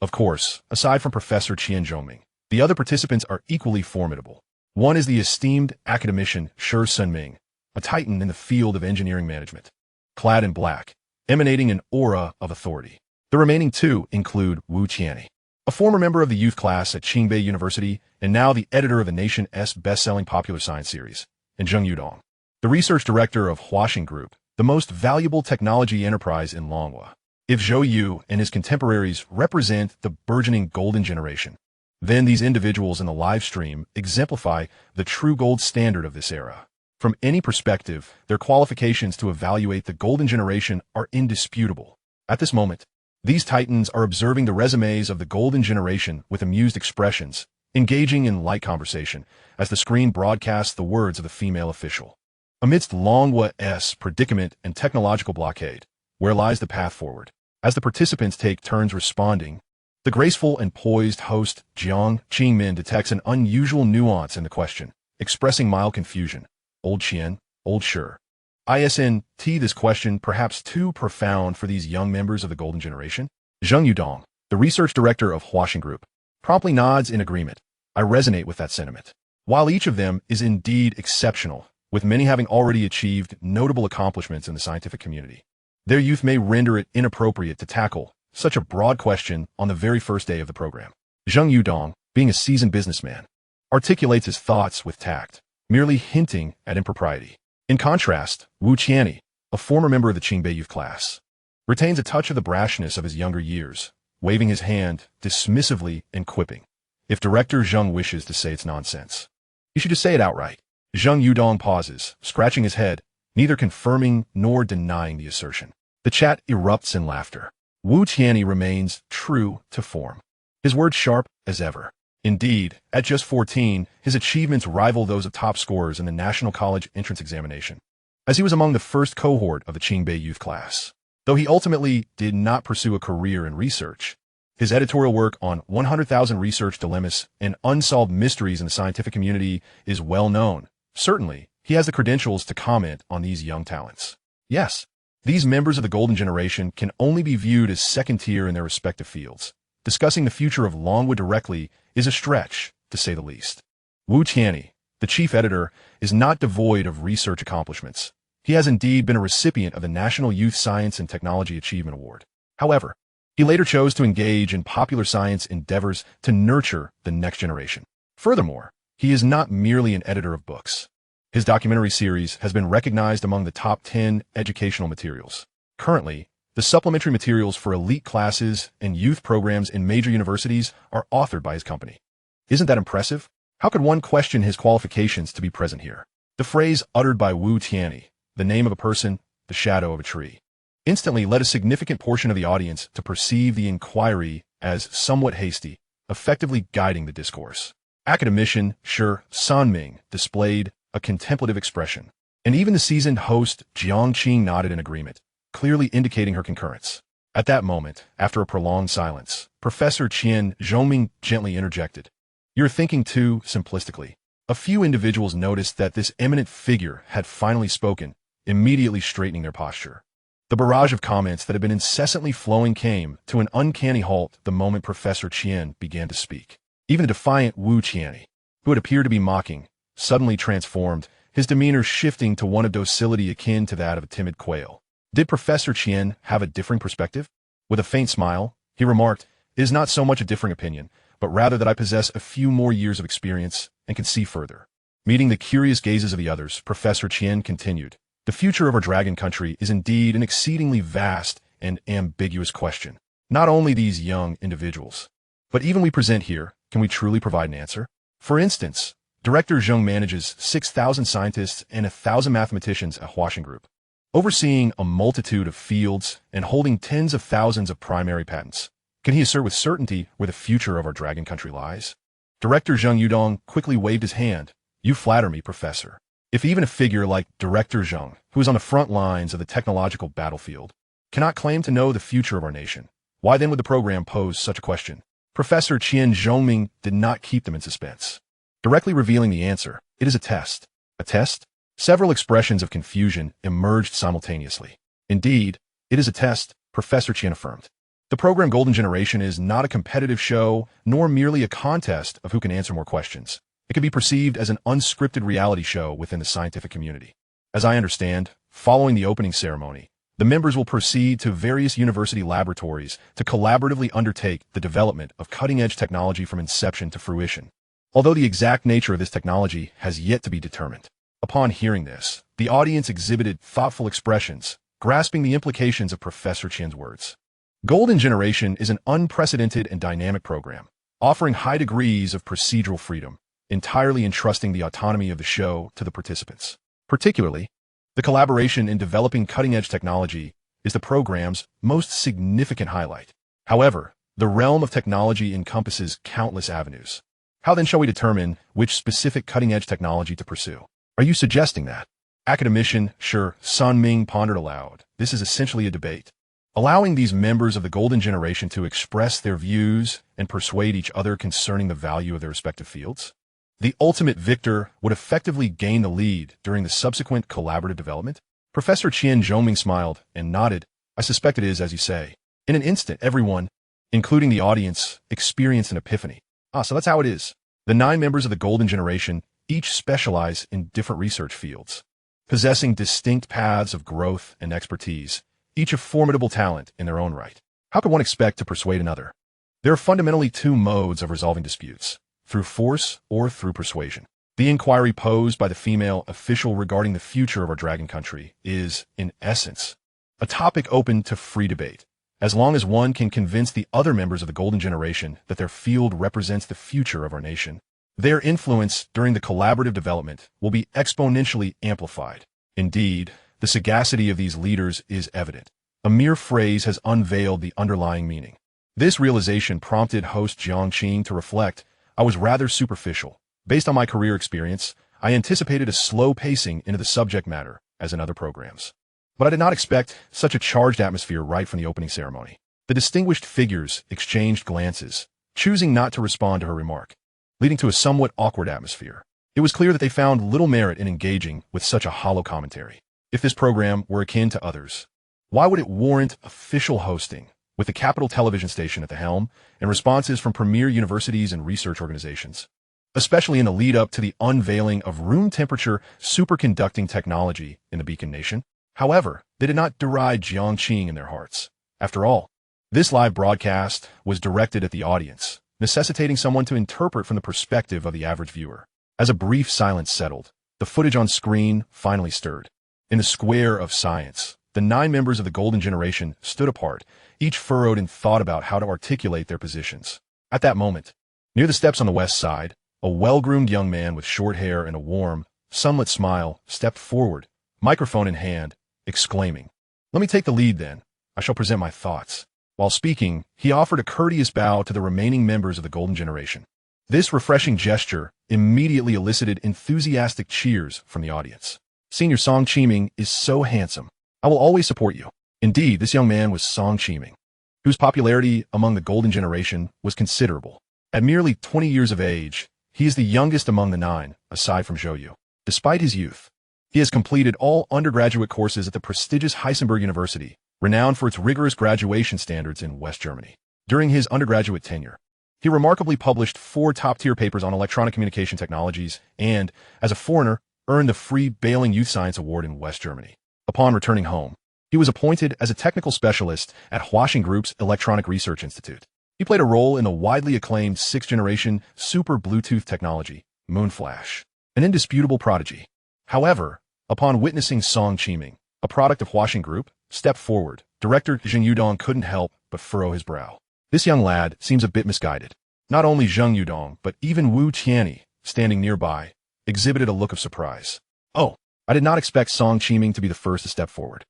Of course, aside from Professor Qian Zhoming, the other participants are equally formidable. One is the esteemed academician Shi Sunming, a titan in the field of engineering management, clad in black, emanating an aura of authority. The remaining 2 include Wu Qianni, a former member of the youth class at Qingbei University and now the editor of the nation's best-selling popular science series, and Zhou You, the research director of Huaxing Group, the most valuable technology enterprise in Longguo. If Zhou You and his contemporaries represent the burgeoning golden generation, then these individuals in the live stream exemplify the true gold standard of this era. From any perspective, their qualifications to evaluate the golden generation are indisputable. At this moment, these titans are observing the resumes of the golden generation with amused expressions, engaging in light conversation as the screen broadcasts the words of the female official. Amidst Longguo's predicament and technological blockade, where lies the path forward? As the participants take turns responding, the graceful and poised host Jiang Qingmin detects an unusual nuance in the question, expressing mild confusion. Old Qian, old sure. Isn't this question perhaps too profound for these young members of the golden generation? Zhou You, the research director of Huaxing Group, promptly nods in agreement. I resonate with that sentiment. While each of them is indeed exceptional, with many having already achieved notable accomplishments in the scientific community, their youth may render it inappropriate to tackle such a broad question on the very first day of the program. Zhou You, being a seasoned businessman, articulates his thoughts with tact, merely hinting at impropriety. In contrast, Wu Qianni, a former member of the Qingbei youth class, retains a touch of the brashness of his younger years, waving his hand dismissively and quipping, if Director Zheng wishes to say it's nonsense, you should just say it outright. Zhou You pauses, scratching his head, neither confirming nor denying the assertion. The chat erupts in laughter. Wu Qianni remains true to form, his words sharp as ever. Indeed, at just 14, his achievements rival those of top scorers in the National College entrance examination, as he was among the first cohort of the Qingbei youth class. Though he ultimately did not pursue a career in research, his editorial work on 100,000 research dilemmas and unsolved mysteries in the scientific community is well known. Certainly, he has the credentials to comment on these young talents. Yes, these members of the golden generation can only be viewed as second tier in their respective fields. Discussing the future of Longguo directly is a stretch, to say the least. Wu Qianni, the chief editor, is not devoid of research accomplishments. He has indeed been a recipient of the National Youth Science and Technology Achievement Award. However, he later chose to engage in popular science endeavors to nurture the next generation. Furthermore, he is not merely an editor of books. His documentary series has been recognized among the top 10 educational materials. Currently, the supplementary materials for elite classes and youth programs in major universities are authored by his company. Isn't that impressive? How could one question his qualifications to be present here? The phrase uttered by Wu Qianni, the name of a person, the shadow of a tree, instantly led a significant portion of the audience to perceive the inquiry as somewhat hasty, effectively guiding the discourse. Academician Shi Sanming displayed a contemplative expression, and even the seasoned host Jiang Qing nodded in agreement, clearly indicating her concurrence. At that moment, after a prolonged silence, Professor Qian Zhongming gently interjected, "You're thinking too simplistically." A few individuals noticed that this eminent figure had finally spoken, immediately straightening their posture. The barrage of comments that had been incessantly flowing came to an uncanny halt the moment Professor Qian began to speak. Even the defiant Wu Qianni, who had appeared to be mocking, suddenly transformed, his demeanor shifting to one of docility akin to that of a timid quail. Did Professor Qian have a differing perspective? With a faint smile, he remarked, "It is not so much a differing opinion, but rather that I possess a few more years of experience and can see further." Meeting the curious gazes of the others, Professor Qian continued, "The future of our dragon country is indeed an exceedingly vast and ambiguous question. Not only these young individuals, but even we present here, can we truly provide an answer? For instance, Director Zheng manages 6,000 scientists and 1,000 mathematicians at Huaxing Group, overseeing a multitude of fields and holding tens of thousands of primary patents. Can he assert with certainty where the future of our dragon country lies?" Director Zheng You quickly waved his hand. "You flatter me, Professor. If even a figure like Director Zheng, who is on the front lines of the technological battlefield, cannot claim to know the future of our nation, why then would the program pose such a question?" Professor Qian Zhongming did not keep them in suspense, directly revealing the answer. "It is a test." A test? Several expressions of confusion emerged simultaneously. "Indeed, it is a test," Professor Qian affirmed. "The program Golden Generation is not a competitive show, nor merely a contest of who can answer more questions. It can be perceived as an unscripted reality show within the scientific community. As I understand, following the opening ceremony, the members will proceed to various university laboratories to collaboratively undertake the development of cutting-edge technology from inception to fruition, although the exact nature of this technology has yet to be determined." Upon hearing this, the audience exhibited thoughtful expressions, grasping the implications of Professor Qian's words. Golden Generation is an unprecedented and dynamic program, offering high degrees of procedural freedom, entirely entrusting the autonomy of the show to the participants. Particularly, the collaboration in developing cutting-edge technology is the program's most significant highlight. However, the realm of technology encompasses countless avenues. How then shall we determine which specific cutting-edge technology to pursue? Are you suggesting that Academician, sure, Sun Ming pondered aloud. This is essentially a debate. Allowing these members of the golden generation to express their views and persuade each other concerning the value of their respective fields. The ultimate victor would effectively gain the lead during the subsequent collaborative development. Professor Qian Zhongming smiled and nodded. I suspect it is, as you say. In an instant, everyone, including the audience, experienced an epiphany. So that's how it is. The 9 members of the golden generation each specialize in different research fields, possessing distinct paths of growth and expertise, each a formidable talent in their own right. How could one expect to persuade another? There are fundamentally 2 modes of resolving disputes, through force or through persuasion. The inquiry posed by the female official regarding the future of our dragon country is, in essence, a topic open to free debate, as long as one can convince the other members of the golden generation that their field represents the future of our nation. Their influence during the collaborative development will be exponentially amplified. Indeed, the sagacity of these leaders is evident. A mere phrase has unveiled the underlying meaning. This realization prompted host Jiang Qing to reflect. I was rather superficial. Based on my career experience, I anticipated a slow pacing into the subject matter as in other programs. But I did not expect such a charged atmosphere right from the opening ceremony. The distinguished figures exchanged glances, choosing not to respond to her remark, leading to a somewhat awkward atmosphere. It was clear that they found little merit in engaging with such a hollow commentary. If this program were akin to others, why would it warrant official hosting, with the capital television station at the helm and responses from premier universities and research organizations, especially in the lead-up to the unveiling of room-temperature superconducting technology in the Beacon Nation? However, they did not deride Jiang Qing in their hearts. After all, this live broadcast was directed at the audience, necessitating someone to interpret from the perspective of the average viewer. As a brief silence settled, the footage on screen finally stirred. In the square of science, the 9 members of the golden generation stood apart, each furrowed in thought about how to articulate their positions. At that moment, near the steps on the west side, a well-groomed young man with short hair and a warm, sunlit smile stepped forward, microphone in hand, exclaiming, "Let me take the lead then. I shall present my thoughts." While speaking, he offered a courteous bow to the remaining members of the golden generation. This refreshing gesture immediately elicited enthusiastic cheers from the audience. Senior Song Qiming is so handsome. I will always support you. Indeed, this young man was Song Qiming, whose popularity among the golden generation was considerable. At merely 20 years of age, he is the youngest among the 9, aside from Zhou You. Despite his youth, he has completed all undergraduate courses at the prestigious Heisenberg University, renowned for its rigorous graduation standards in West Germany. During his undergraduate tenure, he remarkably published 4 top-tier papers on electronic communication technologies and, as a foreigner, earned the free Bailing Youth Science Award in West Germany. Upon returning home, he was appointed as a technical specialist at Huaxing Group's Electronic Research Institute. He played a role in the widely acclaimed 6th-generation super Bluetooth technology, Moonflash, an indisputable prodigy. However, upon witnessing Song Qiming, a product of Huaxing Group, step forward, Director Zheng Yudong couldn't help but furrow his brow. This young lad seems a bit misguided. Not only Zheng Yudong, but even Wu Tianyi, standing nearby, exhibited a look of surprise. Oh, I did not expect Song Qiming to be the first to step forward.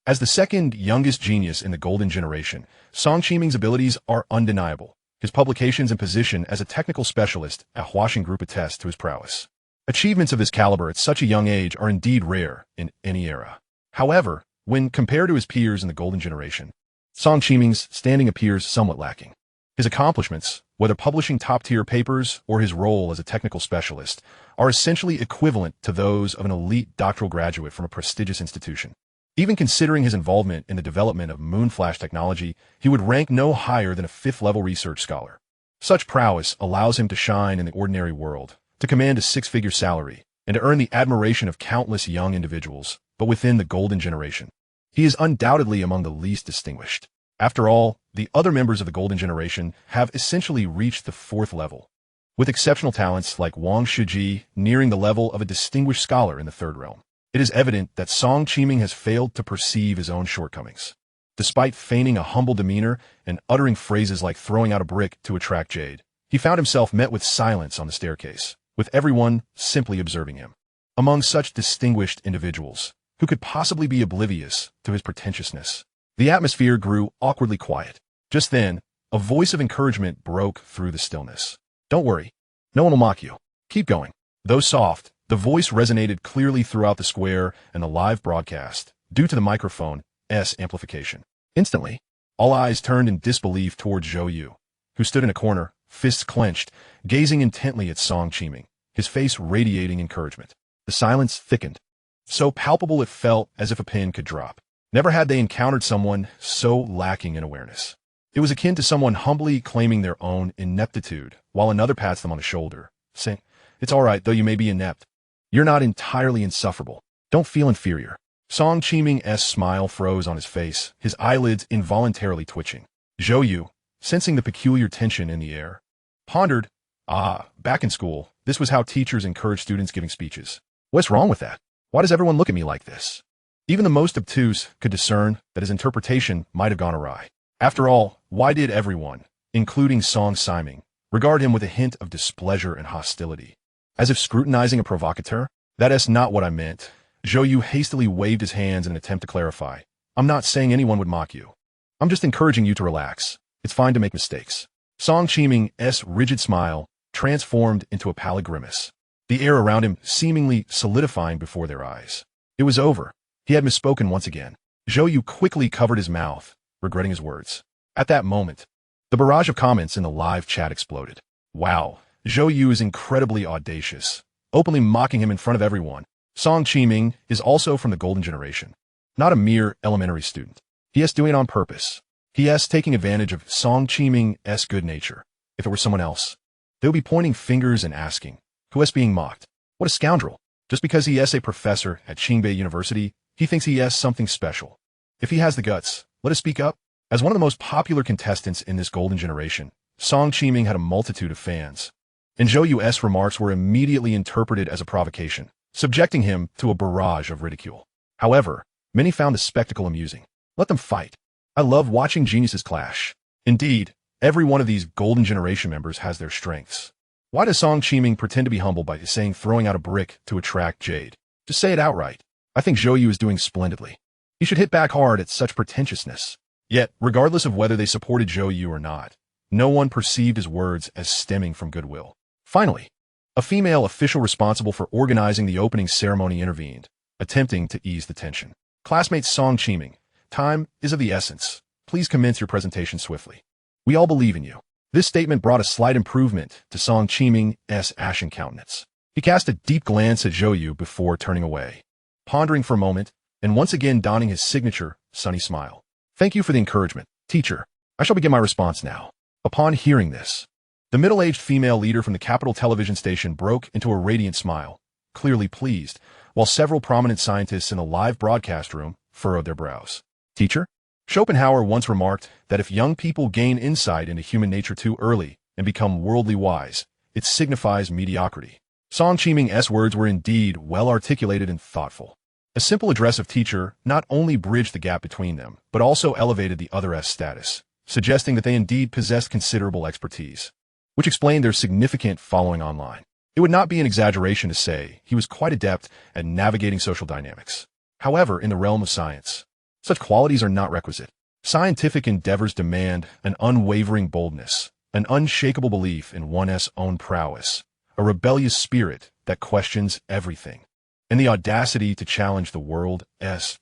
As the second youngest genius in the golden generation, Song Qiming's abilities are undeniable. His publications and position as a technical specialist at Huaxing Group attest to his prowess. Achievements of this caliber at such a young age are indeed rare in any era. However, when compared to his peers in the golden generation, Song Qiming's standing appears somewhat lacking. His accomplishments, whether publishing top-tier papers or his role as a technical specialist, are essentially equivalent to those of an elite doctoral graduate from a prestigious institution. Even considering his involvement in the development of Moonflash technology, he would rank no higher than a 5th-level research scholar. Such prowess allows him to shine in the ordinary world, to command a 6-figure salary, and to earn the admiration of countless young individuals, but within the golden generation, he is undoubtedly among the least distinguished. After all, the other members of the golden generation have essentially reached the 4th level, with exceptional talents like Wang Shiji nearing the level of a distinguished scholar in the 3rd realm. It is evident that Song Qiming has failed to perceive his own shortcomings. Despite feigning a humble demeanor and uttering phrases like throwing out a brick to attract jade, he found himself met with silence on the staircase, with everyone simply observing him. Among such distinguished individuals, who could possibly be oblivious to his pretentiousness? The atmosphere grew awkwardly quiet. Just then, a voice of encouragement broke through the stillness. "Don't worry. No one will mock you. Keep going." Though soft, The voice resonated clearly throughout the square and the live broadcast, due to the microphone's amplification. Instantly, all eyes turned in disbelief towards Zhou You, who stood in a corner, fists clenched, gazing intently at Song Qiming, his face radiating encouragement. The silence thickened, so palpable it felt as if a pin could drop. Never had they encountered someone so lacking in awareness. It was akin to someone humbly claiming their own ineptitude, while another pats them on the shoulder, saying, "It's all right, though you may be inept. You're not entirely insufferable. Don't feel inferior." Song Qiming's smile froze on his face, his eyelids involuntarily twitching. Zhou You, sensing the peculiar tension in the air, pondered, back in school, this was how teachers encourage students giving speeches. What's wrong with that? Why does everyone look at me like this? Even the most obtuse could discern that his interpretation might have gone awry. After all, why did everyone, including Song Qiming, regard him with a hint of displeasure and hostility? As if scrutinizing a provocateur? That's not what I meant. Zhou You hastily waved his hands in an attempt to clarify. I'm not saying anyone would mock you. I'm just encouraging you to relax. It's fine to make mistakes. Song Qiming's rigid smile transformed into a pallid grimace, the air around him seemingly solidifying before their eyes. It was over. He had misspoken once again. Zhou You quickly covered his mouth, regretting his words. At that moment, the barrage of comments in the live chat exploded. Wow, Zhou Yu is incredibly audacious, openly mocking him in front of everyone. Song Qiming is also from the golden generation, not a mere elementary student. He is doing it on purpose. He is taking advantage of Song Qiming's good nature. If it were someone else, they would be pointing fingers and asking, who is being mocked? What a scoundrel. Just because he is a professor at Qingbei University, he thinks he is something special. If he has the guts, let us speak up. As one of the most popular contestants in this golden generation, Song Qiming had a multitude of fans, and Zhou Yu's remarks were immediately interpreted as a provocation, subjecting him to a barrage of ridicule. However, many found the spectacle amusing. Let them fight. I love watching geniuses clash. Indeed, every one of these golden generation members has their strengths. Why does Song Qiming pretend to be humble by saying throwing out a brick to attract jade? Just say it outright. I think Zhou Yu is doing splendidly. He should hit back hard at such pretentiousness. Yet, regardless of whether they supported Zhou Yu or not, no one perceived his words as stemming from goodwill. Finally, a female official responsible for organizing the opening ceremony intervened, attempting to ease the tension. Classmate Song Qiming, time is of the essence. Please commence your presentation swiftly. We all believe in you. This statement brought a slight improvement to Song Qiming's ashen countenance. He cast a deep glance at Zhou Yu before turning away, pondering for a moment, and once again donning his signature, sunny smile. Thank you for the encouragement, teacher. I shall begin my response now. Upon hearing this, the middle-aged female leader from the capital television station broke into a radiant smile, clearly pleased, while several prominent scientists in the live broadcast room furrowed their brows. Teacher? Schopenhauer once remarked that if young people gain insight into human nature too early and become worldly wise, it signifies mediocrity. Song Qiming's words were indeed well articulated and thoughtful. A simple address of teacher not only bridged the gap between them, but also elevated the other's status, suggesting that they indeed possessed considerable expertise, which explained their significant following online. It would not be an exaggeration to say he was quite adept at navigating social dynamics. However, in the realm of science, such qualities are not requisite. Scientific endeavors demand an unwavering boldness, an unshakable belief in one's own prowess, a rebellious spirit that questions everything, and the audacity to challenge the world's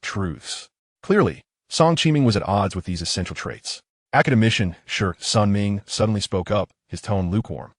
truths. Clearly, Song Qiming was at odds with these essential traits. Academician Sun Ming suddenly spoke up, his tone lukewarm.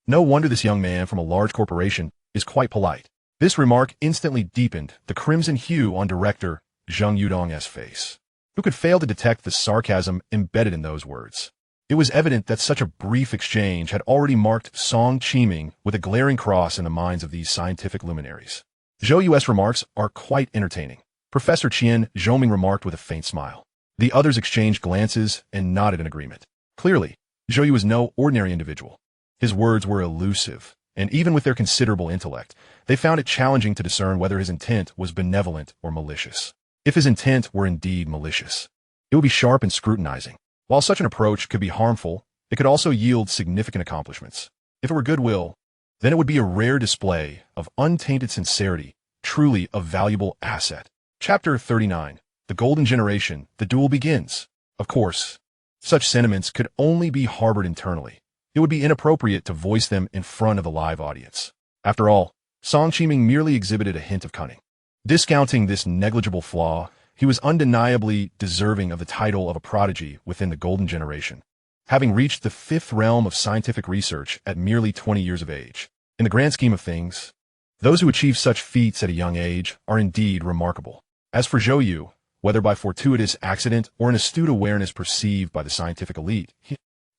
No wonder this young man from a large corporation is quite polite. This remark instantly deepened the crimson hue on director Zhang Yudong's face. Who could fail to detect the sarcasm embedded in those words? It was evident that such a brief exchange had already marked Song Qiming with a glaring cross in the minds of these scientific luminaries. Zhou Yu's remarks are quite entertaining. Professor Qian Zhoming remarked with a faint smile. The others exchanged glances and nodded in agreement. Clearly, Zhou Yu was no ordinary individual. His words were elusive, and even with their considerable intellect, they found it challenging to discern whether his intent was benevolent or malicious. If his intent were indeed malicious, it would be sharp and scrutinizing. While such an approach could be harmful, it could also yield significant accomplishments. If it were goodwill, then it would be a rare display of untainted sincerity, truly a valuable asset. Chapter 39. The Golden Generation, the duel begins. Of course, such sentiments could only be harbored internally. It would be inappropriate to voice them in front of the live audience. After all, Song Qiming merely exhibited a hint of cunning. Discounting this negligible flaw, he was undeniably deserving of the title of a prodigy within the golden generation, having reached the fifth realm of scientific research at merely 20 years of age. In the grand scheme of things, those who achieve such feats at a young age are indeed remarkable. As for Zhou You, whether by fortuitous accident or an astute awareness perceived by the scientific elite,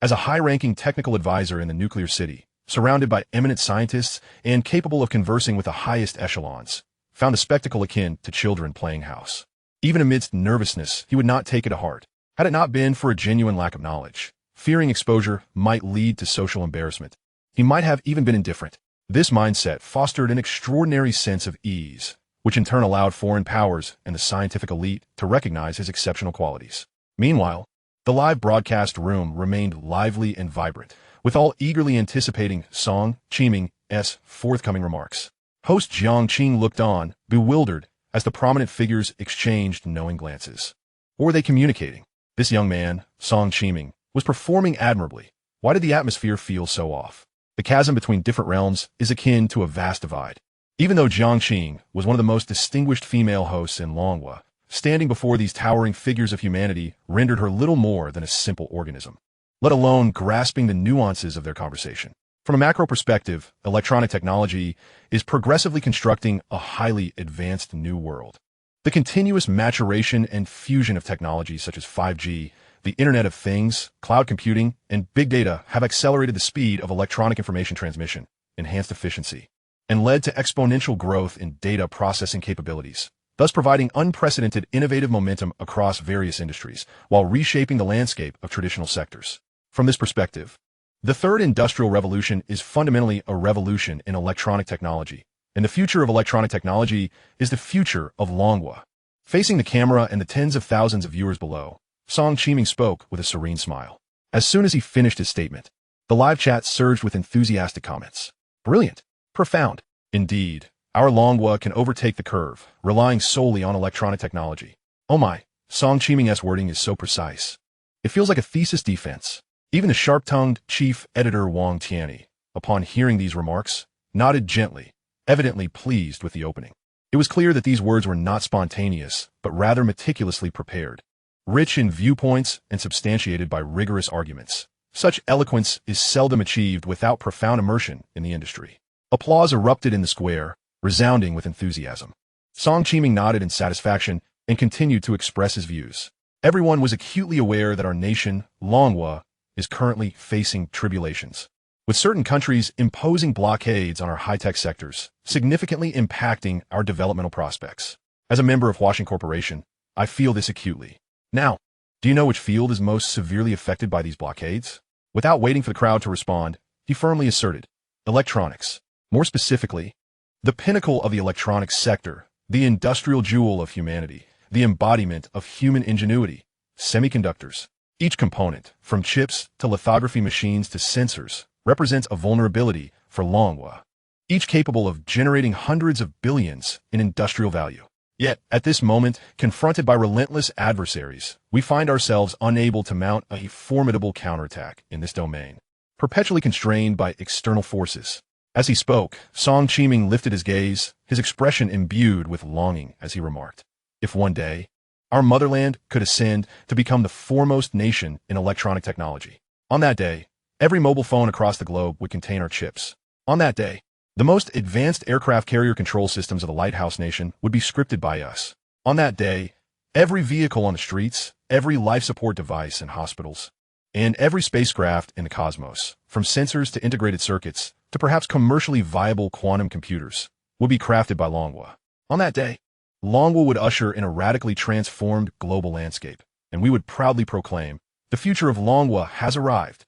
as a high-ranking technical advisor in the nuclear city, surrounded by eminent scientists and capable of conversing with the highest echelons, found the spectacle akin to children playing house. Even amidst nervousness, he would not take it to heart. Had it not been for a genuine lack of knowledge, fearing exposure might lead to social embarrassment. He might have even been indifferent. This mindset fostered an extraordinary sense of ease, which in turn allowed foreign powers and the scientific elite to recognize his exceptional qualities. Meanwhile, the live broadcast room remained lively and vibrant, with all eagerly anticipating Song Qiming's forthcoming remarks. Host Jiang Qing looked on, bewildered, as the prominent figures exchanged knowing glances. Or were they communicating? This young man, Song Qiming, was performing admirably. Why did the atmosphere feel so off? The chasm between different realms is akin to a vast divide. Even though Jiang Qing was one of the most distinguished female hosts in Longguo, standing before these towering figures of humanity rendered her little more than a simple organism, let alone grasping the nuances of their conversation. From a macro perspective, electronic technology is progressively constructing a highly advanced new world. The continuous maturation and fusion of technologies such as 5G, the Internet of Things, cloud computing, and big data have accelerated the speed of electronic information transmission, enhanced efficiency, and led to exponential growth in data processing capabilities, thus providing unprecedented innovative momentum across various industries, while reshaping the landscape of traditional sectors. From this perspective, the third industrial revolution is fundamentally a revolution in electronic technology, and the future of electronic technology is the future of Longguo. Facing the camera and the tens of thousands of viewers below, Song Qiming spoke with a serene smile. As soon as he finished his statement, the live chat surged with enthusiastic comments. Brilliant. Profound. Indeed, our Longguo can overtake the curve, relying solely on electronic technology. Oh my, Song Qiming's wording is so precise. It feels like a thesis defense. Even the sharp-tongued chief editor Wang Tianyi, upon hearing these remarks, nodded gently, evidently pleased with the opening. It was clear that these words were not spontaneous, but rather meticulously prepared, rich in viewpoints and substantiated by rigorous arguments. Such eloquence is seldom achieved without profound immersion in the industry. Applause erupted in the square, resounding with enthusiasm. Song Qiming nodded in satisfaction and continued to express his views. Everyone was acutely aware that our nation, Longguo, is currently facing tribulations, with certain countries imposing blockades on our high-tech sectors, significantly impacting our developmental prospects. As a member of Huaxing Corporation, I feel this acutely. Now, do you know which field is most severely affected by these blockades? Without waiting for the crowd to respond, he firmly asserted, electronics. More specifically, the pinnacle of the electronics sector, the industrial jewel of humanity, the embodiment of human ingenuity, semiconductors. Each component, from chips to lithography machines to sensors, represents a vulnerability for Longguo, each capable of generating hundreds of billions in industrial value. Yet, at this moment, confronted by relentless adversaries, we find ourselves unable to mount a formidable counterattack in this domain, perpetually constrained by external forces. As he spoke, Song Qiming lifted his gaze, his expression imbued with longing as he remarked, if one day, our motherland could ascend to become the foremost nation in electronic technology. On that day, every mobile phone across the globe would contain our chips. On that day, the most advanced aircraft carrier control systems of the lighthouse nation would be scripted by us. On that day, every vehicle on the streets, every life support device in hospitals, and every spacecraft in the cosmos, from sensors to integrated circuits to perhaps commercially viable quantum computers, would be crafted by Longguo. On that day, Longguo would usher in a radically transformed global landscape, and we would proudly proclaim, the future of Longguo has arrived.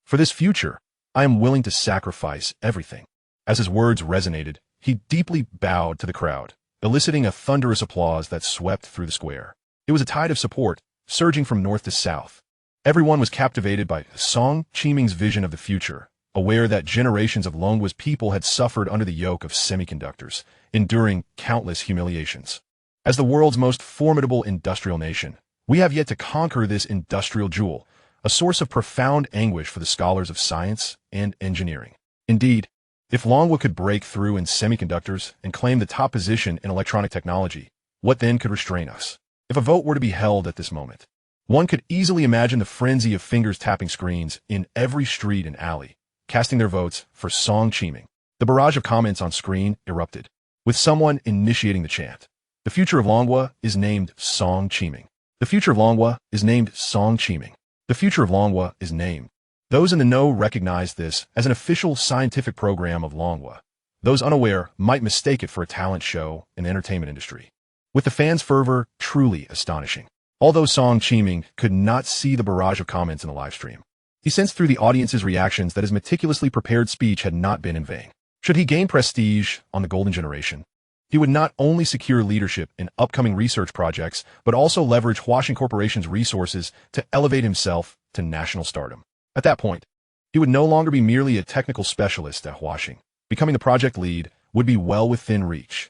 For this future, I am willing to sacrifice everything. As his words resonated, he deeply bowed to the crowd, eliciting a thunderous applause that swept through the square. It was a tide of support, surging from north to south. Everyone was captivated by Song Qiming's vision of the future, aware that generations of Longguo's people had suffered under the yoke of semiconductors, enduring countless humiliations. As the world's most formidable industrial nation, we have yet to conquer this industrial jewel, a source of profound anguish for the scholars of science and engineering. Indeed, If Longguo could break through in semiconductors and claim the top position in electronic technology, what then could restrain us? If a vote were to be held at this moment, one could easily imagine the frenzy of fingers tapping screens in every street and alley, casting their votes for Song Qiming. The barrage of comments on screen erupted, with someone initiating the chant. The future of Longguo is named Song Qiming. The future of Longguo is named Song Qiming. The future of Longguo is named. Those in the know recognize this as an official scientific program of Longguo. Those unaware might mistake it for a talent show in the entertainment industry. With the fans' fervor truly astonishing. Although Song Qiming could not see the barrage of comments in the live stream, he sensed through the audience's reactions that his meticulously prepared speech had not been in vain. Should he gain prestige on the golden generation, he would not only secure leadership in upcoming research projects, but also leverage Huaxing Corporation's resources to elevate himself to national stardom. At that point, he would no longer be merely a technical specialist at Huaxing. Becoming the project lead would be well within reach.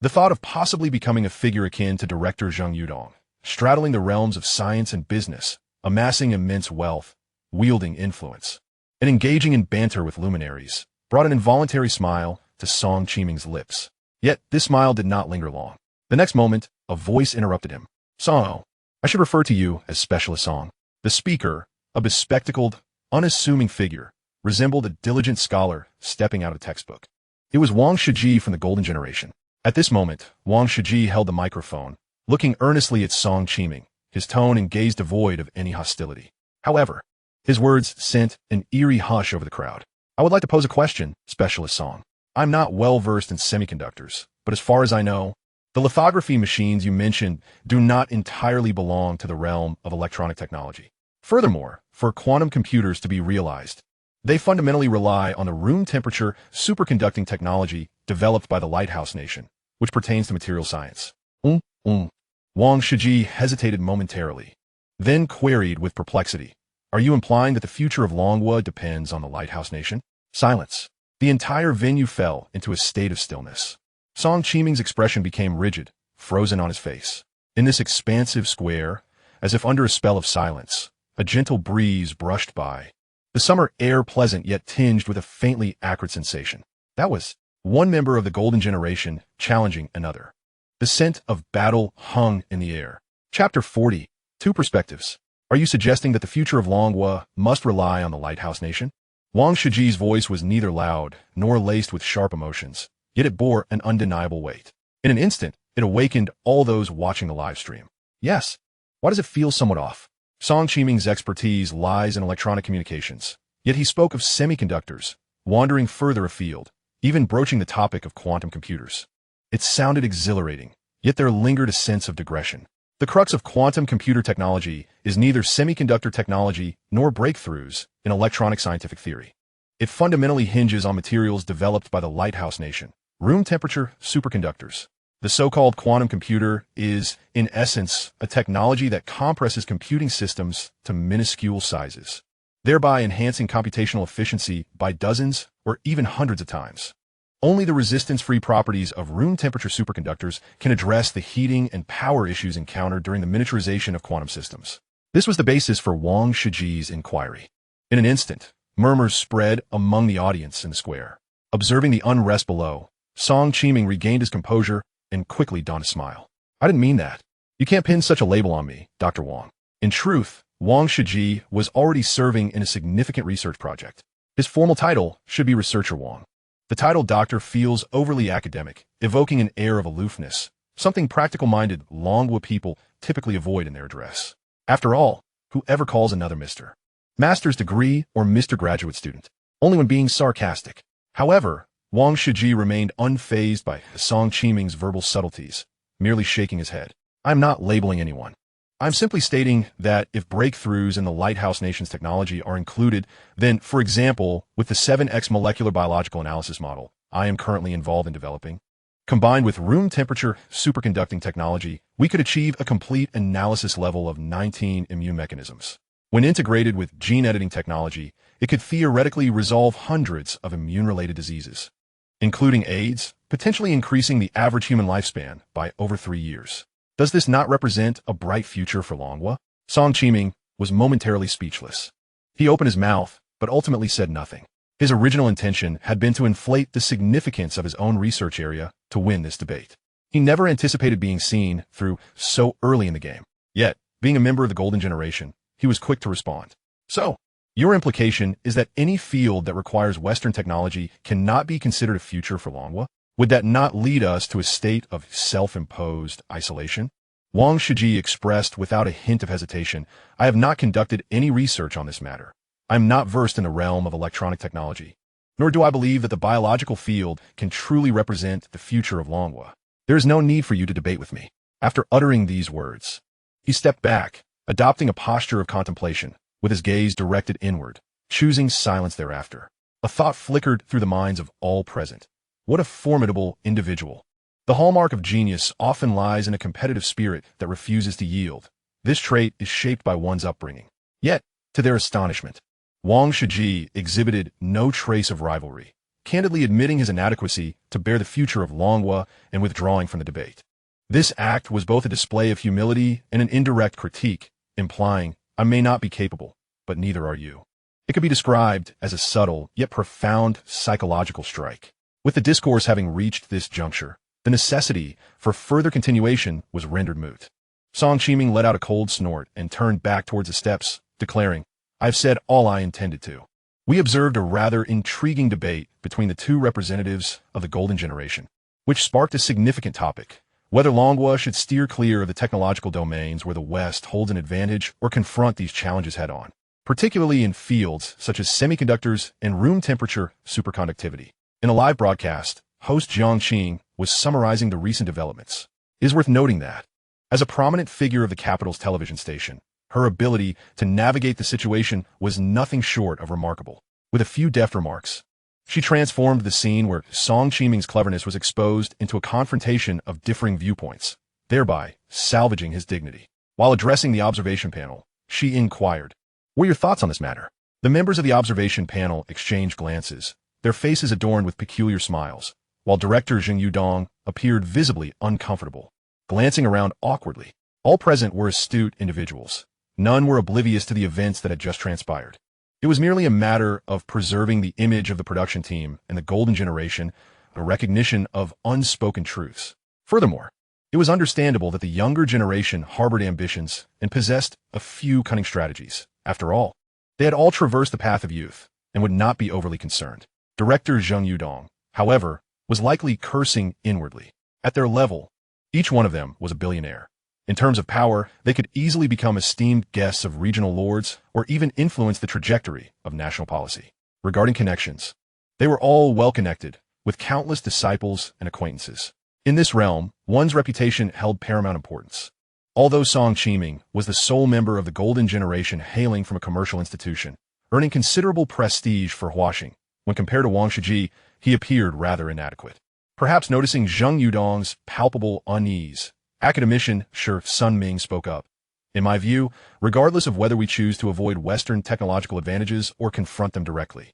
The thought of possibly becoming a figure akin to director Zhou You, straddling the realms of science and business, amassing immense wealth, wielding influence, and engaging in banter with luminaries, brought an involuntary smile to Song Qiming's lips. Yet this smile did not linger long. The next moment, a voice interrupted him. Song, I should refer to you as Specialist Song. The speaker, a bespectacled, unassuming figure, resembled a diligent scholar stepping out of a textbook. It was Wang Shiji from the Golden Generation. At this moment, Wang Shiji held the microphone, looking earnestly at Song Qiming, his tone and gaze devoid of any hostility. However, his words sent an eerie hush over the crowd. I would like to pose a question, Specialist Song. I'm not well versed in semiconductors, but as far as I know, the lithography machines you mentioned do not entirely belong to the realm of electronic technology. Furthermore, for quantum computers to be realized, they fundamentally rely on the room temperature superconducting technology developed by the Lighthouse Nation, which pertains to material science. Wang Shiji hesitated momentarily, then queried with perplexity. Are you implying that the future of Longguo depends on the Lighthouse Nation? Silence. The entire venue fell into a state of stillness. Song Qiming's expression became rigid, frozen on his face. In this expansive square, as if under a spell of silence, a gentle breeze brushed by, the summer air pleasant yet tinged with a faintly acrid sensation. That was one member of the Golden Generation challenging another. The scent of battle hung in the air. Chapter 40. Two Perspectives. Are you suggesting that the future of Longguo must rely on the Lighthouse Nation? Wang Shiji's voice was neither loud nor laced with sharp emotions, yet it bore an undeniable weight. In an instant, it awakened all those watching the live stream. Yes. Why does it feel somewhat off? Song Qiming's expertise lies in electronic communications, yet he spoke of semiconductors, wandering further afield, even broaching the topic of quantum computers. It sounded exhilarating, yet there lingered a sense of digression. The crux of quantum computer technology is neither semiconductor technology nor breakthroughs in electronic scientific theory. It fundamentally hinges on materials developed by the Lighthouse Nation, room temperature superconductors. The so-called quantum computer is, in essence, a technology that compresses computing systems to minuscule sizes, thereby enhancing computational efficiency by dozens or even hundreds of times. Only the resistance-free properties of room temperature superconductors can address the heating and power issues encountered during the miniaturization of quantum systems. This was the basis for Wang Shiji's inquiry. In an instant, murmurs spread among the audience in the square. Observing the unrest below, Song Qiming regained his composure and quickly donned a smile. I didn't mean that. You can't pin such a label on me, Dr. Wang. In truth, Wang Shiji was already serving in a significant research project. His formal title should be Researcher Wang. The title doctor feels overly academic, evoking an air of aloofness, something practical-minded Longguo people typically avoid in their address. After all, whoever calls another Mr. Master's degree or Mr. Graduate Student? Only when being sarcastic. However, Wang Shiji remained unfazed by Song Qiming's verbal subtleties, merely shaking his head. I'm not labeling anyone. I'm simply stating that if breakthroughs in the Lighthouse Nation's technology are included, then, for example, with the 7x molecular biological analysis model I am currently involved in developing, combined with room temperature superconducting technology, we could achieve a complete analysis level of 19 immune mechanisms. When integrated with gene editing technology, it could theoretically resolve hundreds of immune-related diseases, including AIDS, potentially increasing the average human lifespan by over 3 years. Does this not represent a bright future for Longguo? Song Qiming was momentarily speechless. He opened his mouth, but ultimately said nothing. His original intention had been to inflate the significance of his own research area to win this debate. He never anticipated being seen through so early in the game. Yet, being a member of the Golden Generation, he was quick to respond. So, your implication is that any field that requires Western technology cannot be considered a future for Longguo? Would that not lead us to a state of self-imposed isolation? Wang Shiji expressed without a hint of hesitation, I have not conducted any research on this matter. I am not versed in the realm of electronic technology, nor do I believe that the biological field can truly represent the future of Longguo. There is no need for you to debate with me. After uttering these words, he stepped back, adopting a posture of contemplation, with his gaze directed inward, choosing silence thereafter. A thought flickered through the minds of all present. What a formidable individual. The hallmark of genius often lies in a competitive spirit that refuses to yield. This trait is shaped by one's upbringing. Yet, to their astonishment, Wang Shiji exhibited no trace of rivalry, candidly admitting his inadequacy to bear the future of Longguo and withdrawing from the debate. This act was both a display of humility and an indirect critique, implying, I may not be capable, but neither are you. It could be described as a subtle yet profound psychological strike. With the discourse having reached this juncture, the necessity for further continuation was rendered moot. Song Qiming let out a cold snort and turned back towards the steps, declaring, I've said all I intended to. We observed a rather intriguing debate between the two representatives of the Golden Generation, which sparked a significant topic, whether Longguo should steer clear of the technological domains where the West holds an advantage or confront these challenges head-on, particularly in fields such as semiconductors and room-temperature superconductivity. In a live broadcast, host Jiang Qing was summarizing the recent developments. It is worth noting that, as a prominent figure of the capital's television station, her ability to navigate the situation was nothing short of remarkable. With a few deft remarks, she transformed the scene where Song Qiming's cleverness was exposed into a confrontation of differing viewpoints, thereby salvaging his dignity. While addressing the observation panel, she inquired, what are your thoughts on this matter? The members of the observation panel exchanged glances, their faces adorned with peculiar smiles, while director Zhou You appeared visibly uncomfortable, glancing around awkwardly. All present were astute individuals. None were oblivious to the events that had just transpired. It was merely a matter of preserving the image of the production team and the Golden Generation, a recognition of unspoken truths. Furthermore, it was understandable that the younger generation harbored ambitions and possessed a few cunning strategies. After all, they had all traversed the path of youth and would not be overly concerned. Director Zhou You, however, was likely cursing inwardly. At their level, each one of them was a billionaire. In terms of power, they could easily become esteemed guests of regional lords or even influence the trajectory of national policy. Regarding connections, they were all well-connected, with countless disciples and acquaintances. In this realm, one's reputation held paramount importance. Although Song Qiming was the sole member of the Golden Generation hailing from a commercial institution, earning considerable prestige for Huaxing, when compared to Wang Shiji, he appeared rather inadequate. Perhaps noticing Zhou Yu's palpable unease, academician Shi Sunming spoke up. In my view, regardless of whether we choose to avoid Western technological advantages or confront them directly,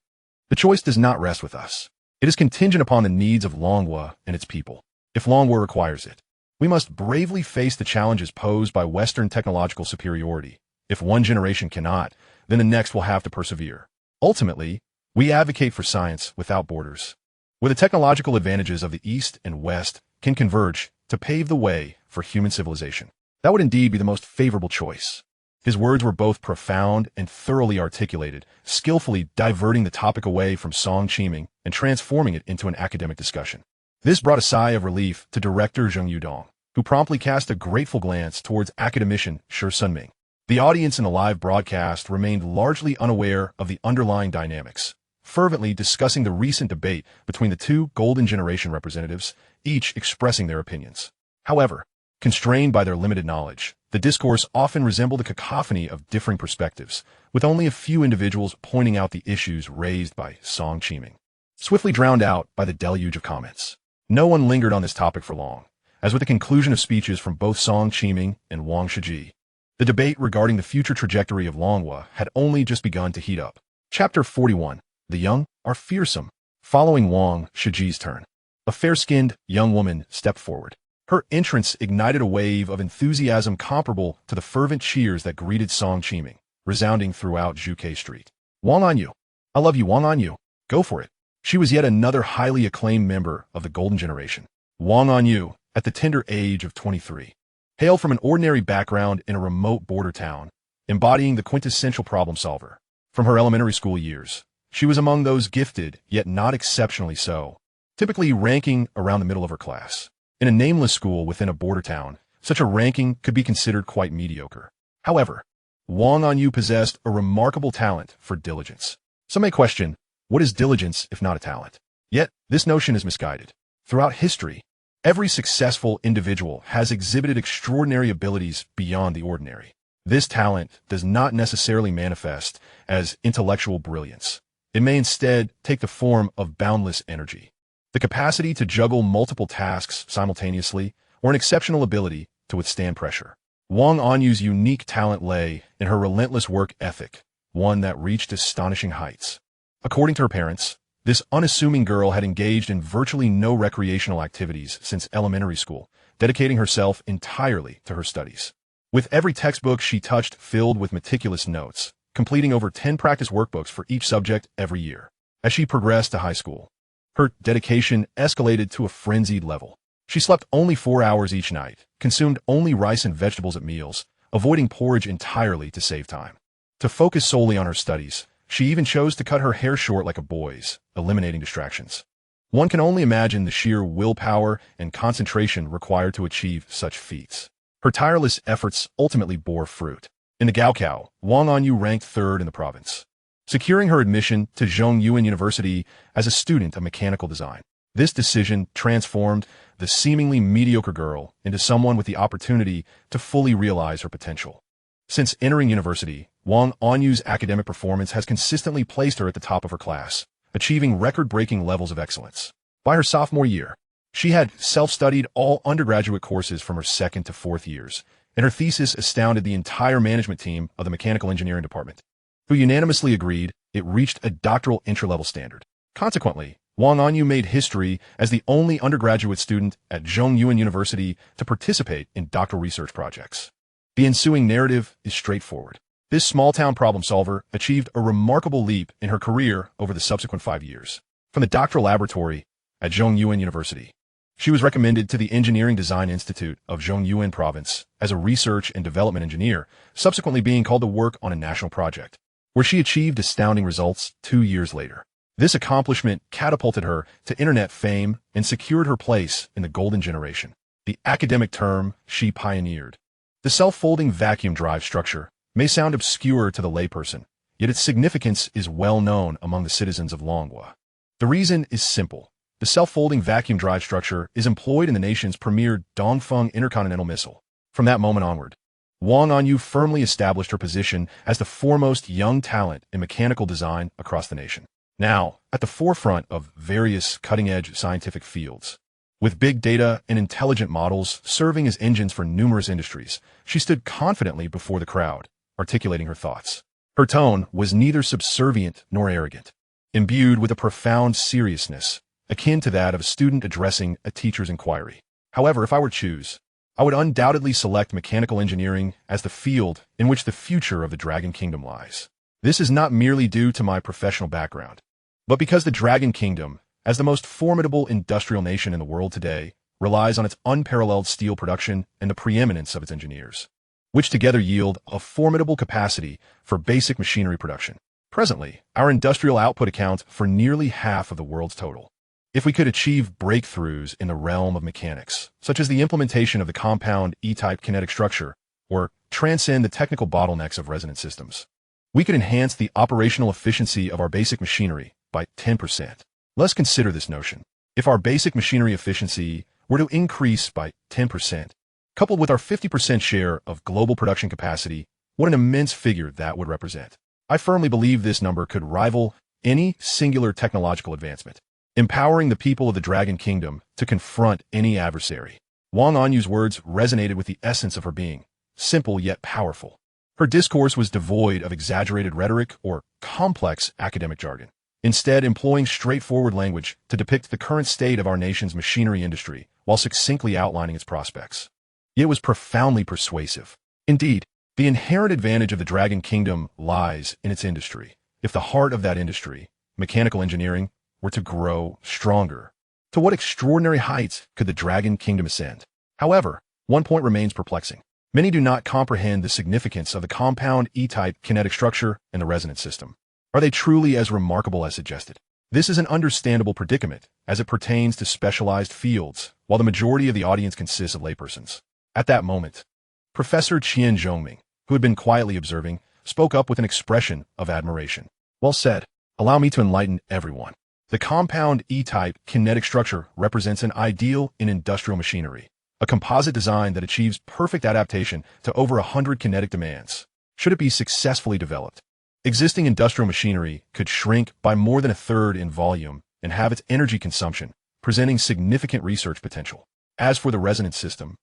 the choice does not rest with us. It is contingent upon the needs of Longguo and its people. If Longguo requires it, we must bravely face the challenges posed by Western technological superiority. If one generation cannot, then the next will have to persevere. Ultimately, we advocate for science without borders, where the technological advantages of the East and West can converge to pave the way for human civilization. That would indeed be the most favorable choice. His words were both profound and thoroughly articulated, skillfully diverting the topic away from Song Qiming and transforming it into an academic discussion. This brought a sigh of relief to director Zhou You, who promptly cast a grateful glance towards academician Shi Sunming. The audience in the live broadcast remained largely unaware of the underlying dynamics, fervently discussing the recent debate between the two Golden Generation representatives, each expressing their opinions. However, constrained by their limited knowledge, the discourse often resembled a cacophony of differing perspectives, with only a few individuals pointing out the issues raised by Song Qiming, swiftly drowned out by the deluge of comments. No one lingered on this topic for long, as with the conclusion of speeches from both Song Qiming and Wang Shiji, the debate regarding the future trajectory of Longguo had only just begun to heat up. Chapter 41. The young are fearsome. Following Wang Shiji's turn, a fair-skinned young woman stepped forward. Her entrance ignited a wave of enthusiasm comparable to the fervent cheers that greeted Song Qiming, resounding throughout Zhuke Street. Wang On You. I love you, Wang On You. Go for it. She was yet another highly acclaimed member of the golden generation. Wang You, at the tender age of 23, hailed from an ordinary background in a remote border town, embodying the quintessential problem solver. From her elementary school years, she was among those gifted, yet not exceptionally so, typically ranking around the middle of her class. In a nameless school within a border town, such a ranking could be considered quite mediocre. However, Wang Yu possessed a remarkable talent for diligence. Some may question, what is diligence if not a talent? Yet, this notion is misguided. Throughout history, every successful individual has exhibited extraordinary abilities beyond the ordinary. This talent does not necessarily manifest as intellectual brilliance. It may instead take the form of boundless energy, the capacity to juggle multiple tasks simultaneously, or an exceptional ability to withstand pressure. Wang Anyu's unique talent lay in her relentless work ethic, one that reached astonishing heights. According to her parents, this unassuming girl had engaged in virtually no recreational activities since elementary school, dedicating herself entirely to her studies. With every textbook she touched filled with meticulous notes, completing over 10 practice workbooks for each subject every year. As she progressed to high school, her dedication escalated to a frenzied level. She slept only 4 hours each night, consumed only rice and vegetables at meals, avoiding porridge entirely to save time. To focus solely on her studies, she even chose to cut her hair short like a boy's, eliminating distractions. One can only imagine the sheer willpower and concentration required to achieve such feats. Her tireless efforts ultimately bore fruit. In the Gaokao, Wang Anyu ranked third in the province, securing her admission to Zhou You University as a student of mechanical design. This decision transformed the seemingly mediocre girl into someone with the opportunity to fully realize her potential. Since entering university, Wang Anyu's academic performance has consistently placed her at the top of her class, achieving record-breaking levels of excellence. By her sophomore year, she had self-studied all undergraduate courses from her second to fourth years, and her thesis astounded the entire management team of the mechanical engineering department, who unanimously agreed it reached a doctoral entry-level standard. Consequently, Wang Anyu made history as the only undergraduate student at Zhou You University to participate in doctoral research projects. The ensuing narrative is straightforward. This small-town problem solver achieved a remarkable leap in her career over the subsequent 5 years. From the doctoral laboratory at Zhou You University, she was recommended to the Engineering Design Institute of Zhou You Province as a research and development engineer, subsequently being called to work on a national project, where she achieved astounding results 2 years later. This accomplishment catapulted her to internet fame and secured her place in the golden generation. The academic term she pioneered, the self-folding vacuum drive structure, may sound obscure to the layperson, yet its significance is well known among the citizens of Longguo. The reason is simple. The self-folding vacuum drive structure is employed in the nation's premier Dongfeng intercontinental missile. From that moment onward, Wang Anyu firmly established her position as the foremost young talent in mechanical design across the nation. Now, at the forefront of various cutting-edge scientific fields, with big data and intelligent models serving as engines for numerous industries, she stood confidently before the crowd, articulating her thoughts. Her tone was neither subservient nor arrogant, imbued with a profound seriousness, akin to that of a student addressing a teacher's inquiry. However, if I were to choose, I would undoubtedly select mechanical engineering as the field in which the future of the Dragon Kingdom lies. This is not merely due to my professional background, but because the Dragon Kingdom, as the most formidable industrial nation in the world today, relies on its unparalleled steel production and the preeminence of its engineers, which together yield a formidable capacity for basic machinery production. Presently, our industrial output accounts for nearly half of the world's total. If we could achieve breakthroughs in the realm of mechanics, such as the implementation of the compound E-type kinetic structure, or transcend the technical bottlenecks of resonance systems, we could enhance the operational efficiency of our basic machinery by 10%. Let's consider this notion. If our basic machinery efficiency were to increase by 10%, coupled with our 50% share of global production capacity, what an immense figure that would represent. I firmly believe this number could rival any singular technological advancement, empowering the people of the Dragon Kingdom to confront any adversary. Wang Anyu's words resonated with the essence of her being, simple yet powerful. Her discourse was devoid of exaggerated rhetoric or complex academic jargon, instead employing straightforward language to depict the current state of our nation's machinery industry while succinctly outlining its prospects. It was profoundly persuasive. Indeed, the inherent advantage of the Dragon Kingdom lies in its industry. If the heart of that industry, mechanical engineering, were to grow stronger. To what extraordinary heights could the Dragon Kingdom ascend? However, one point remains perplexing. Many do not comprehend the significance of the compound E-type kinetic structure in the resonance system. Are they truly as remarkable as suggested? This is an understandable predicament as it pertains to specialized fields, while the majority of the audience consists of laypersons. At that moment, Professor Qian Zhongming, who had been quietly observing, spoke up with an expression of admiration. Well said. Allow me to enlighten everyone. The compound E-type kinetic structure represents an ideal in industrial machinery, a composite design that achieves perfect adaptation to over 100 kinetic demands. Should it be successfully developed, existing industrial machinery could shrink by more than a third in volume and have its energy consumption, presenting significant research potential. As for the resonance system,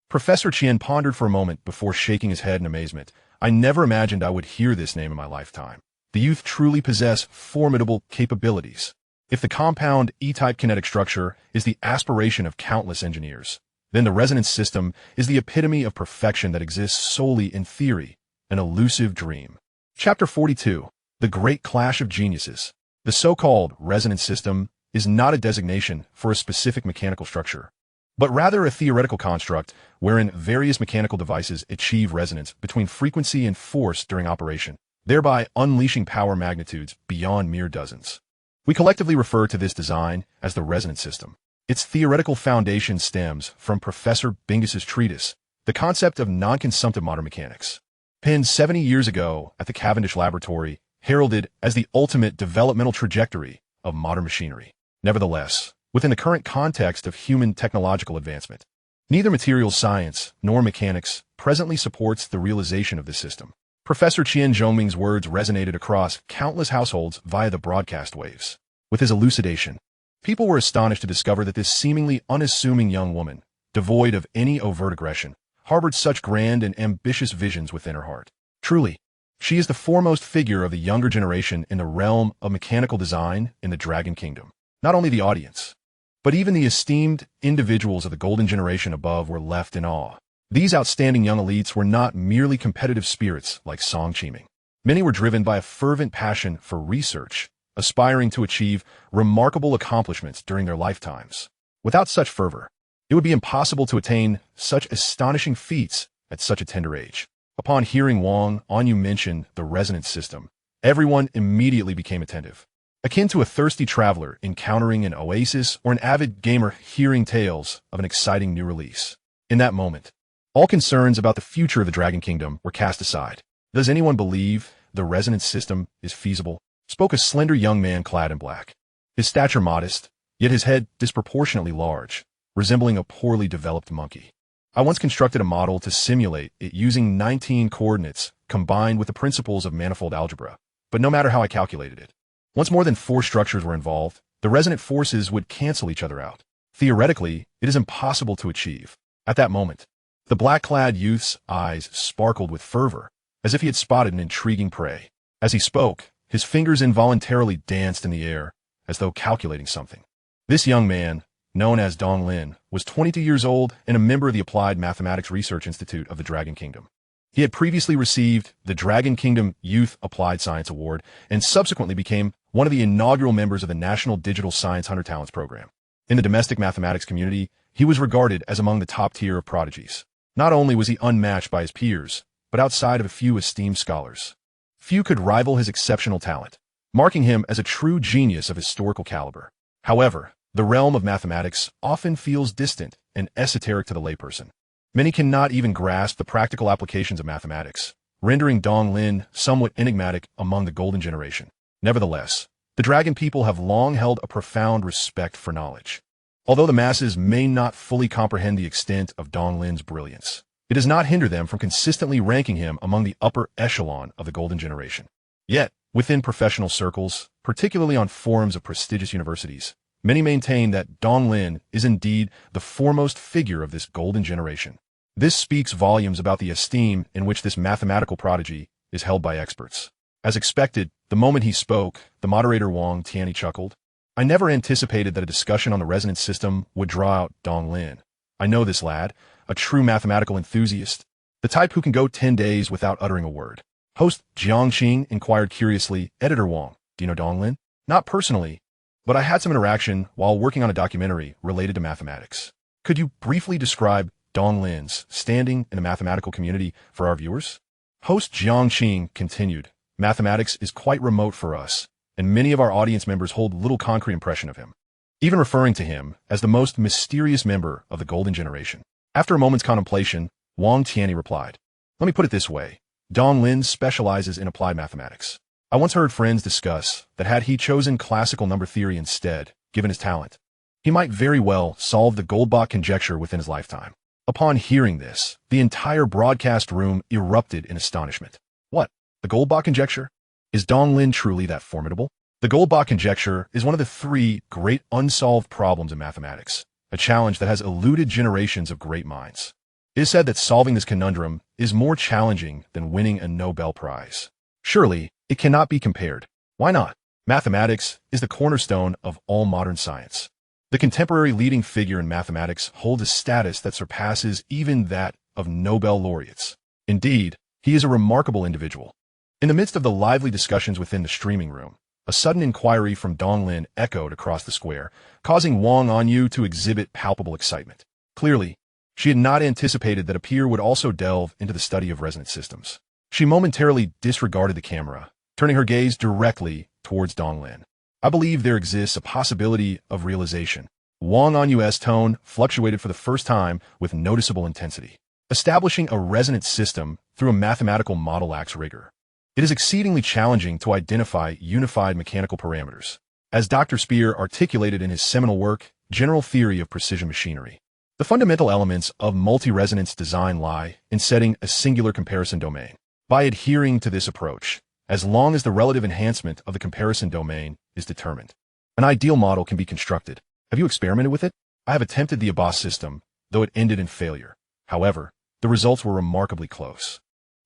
Professor Qian pondered for a moment before shaking his head in amazement. I never imagined I would hear this name in my lifetime. The youth truly possess formidable capabilities. If the compound E-type kinetic structure is the aspiration of countless engineers, then the resonance system is the epitome of perfection that exists solely in theory, an elusive dream. Chapter 42. The Great Clash of Geniuses. The so-called resonance system is not a designation for a specific mechanical structure, but rather a theoretical construct wherein various mechanical devices achieve resonance between frequency and force during operation, thereby unleashing power magnitudes beyond mere dozens. We collectively refer to this design as the resonance system. Its theoretical foundation stems from Professor Bingus's treatise, The Concept of Non-Consumptive Modern Mechanics, penned 70 years ago at the Cavendish Laboratory, heralded as the ultimate developmental trajectory of modern machinery. Nevertheless, within the current context of human technological advancement, neither materials science nor mechanics presently supports the realization of this system. Professor Qian Zhongming's words resonated across countless households via the broadcast waves. With his elucidation, people were astonished to discover that this seemingly unassuming young woman, devoid of any overt aggression, harbored such grand and ambitious visions within her heart. Truly, she is the foremost figure of the younger generation in the realm of mechanical design in the Dragon Kingdom. Not only the audience, but even the esteemed individuals of the golden generation above were left in awe. These outstanding young elites were not merely competitive spirits like Song Qiming. Many were driven by a fervent passion for research, aspiring to achieve remarkable accomplishments during their lifetimes. Without such fervor, it would be impossible to attain such astonishing feats at such a tender age. Upon hearing Wang Anyu mention the resonance system, everyone immediately became attentive. Akin to a thirsty traveler encountering an oasis or an avid gamer hearing tales of an exciting new release. In that moment, all concerns about the future of the Dragon Kingdom were cast aside. Does anyone believe the resonance system is feasible? Spoke a slender young man clad in black. His stature modest, yet his head disproportionately large, resembling a poorly developed monkey. I once constructed a model to simulate it using 19 coordinates combined with the principles of manifold algebra, but no matter how I calculated it, once more than 4 structures were involved, the resonant forces would cancel each other out. Theoretically, it is impossible to achieve. At that moment, the black-clad youth's eyes sparkled with fervor, as if he had spotted an intriguing prey. As he spoke, his fingers involuntarily danced in the air, as though calculating something. This young man, known as Dong Lin, was 22 years old and a member of the Applied Mathematics Research Institute of the Dragon Kingdom. He had previously received the Dragon Kingdom Youth Applied Science Award and subsequently became one of the inaugural members of the National Digital Science 100 Talents program. In the domestic mathematics community, he was regarded as among the top tier of prodigies. Not only was he unmatched by his peers, but outside of a few esteemed scholars, few could rival his exceptional talent, marking him as a true genius of historical caliber. However, the realm of mathematics often feels distant and esoteric to the layperson. Many cannot even grasp the practical applications of mathematics, rendering Dong Lin somewhat enigmatic among the golden generation. Nevertheless, the Dragon people have long held a profound respect for knowledge. Although the masses may not fully comprehend the extent of Dong Lin's brilliance, it does not hinder them from consistently ranking him among the upper echelon of the golden generation. Yet, within professional circles, particularly on forums of prestigious universities, many maintain that Dong Lin is indeed the foremost figure of this golden generation. This speaks volumes about the esteem in which this mathematical prodigy is held by experts. As expected, the moment he spoke, the moderator Wang Tianyi chuckled. I never anticipated that a discussion on the resonance system would draw out Dong Lin. I know this lad, a true mathematical enthusiast, the type who can go 10 days without uttering a word. Host Jiang Qing inquired curiously, Editor Wang, do you know Dong Lin? Not personally, but I had some interaction while working on a documentary related to mathematics. Could you briefly describe Dong Lin's standing in the mathematical community for our viewers? Host Jiang Qing continued, mathematics is quite remote for us, and many of our audience members hold little concrete impression of him, even referring to him as the most mysterious member of the Golden Generation. After a moment's contemplation, Wang Tianyi replied, let me put it this way. Dong Lin specializes in applied mathematics. I once heard friends discuss that had he chosen classical number theory instead, given his talent, he might very well solve the Goldbach conjecture within his lifetime. Upon hearing this, the entire broadcast room erupted in astonishment. What? The Goldbach conjecture? Is Dong Lin truly that formidable? The Goldbach conjecture is one of the three great unsolved problems in mathematics, a challenge that has eluded generations of great minds. It is said that solving this conundrum is more challenging than winning a Nobel Prize. Surely, it cannot be compared. Why not? Mathematics is the cornerstone of all modern science. The contemporary leading figure in mathematics holds a status that surpasses even that of Nobel laureates. Indeed, he is a remarkable individual. In the midst of the lively discussions within the streaming room, a sudden inquiry from Dong Lin echoed across the square, causing Wang Yu to exhibit palpable excitement. Clearly, she had not anticipated that a peer would also delve into the study of resonance systems. She momentarily disregarded the camera, turning her gaze directly towards Dong Lin. I believe there exists a possibility of realization. Wang Yu's tone fluctuated for the first time with noticeable intensity. Establishing a resonance system through a mathematical model lacks rigor. It is exceedingly challenging to identify unified mechanical parameters, as Dr. Speer articulated in his seminal work, General Theory of Precision Machinery. The fundamental elements of multi-resonance design lie in setting a singular comparison domain. By adhering to this approach, as long as the relative enhancement of the comparison domain is determined, an ideal model can be constructed. Have you experimented with it? I have attempted the Abbas system, though it ended in failure. However, the results were remarkably close.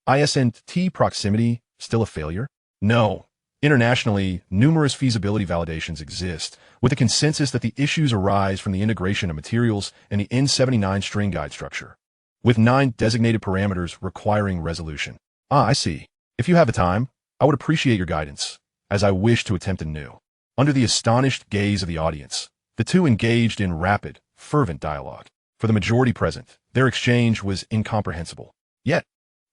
ISNT proximity, still a failure? No. Internationally, numerous feasibility validations exist, with a consensus that the issues arise from the integration of materials and the N79 string guide structure, with 9 designated parameters requiring resolution. I see. If you have the time, I would appreciate your guidance, as I wish to attempt anew. Under the astonished gaze of the audience, the two engaged in rapid, fervent dialogue. For the majority present, their exchange was incomprehensible. Yet,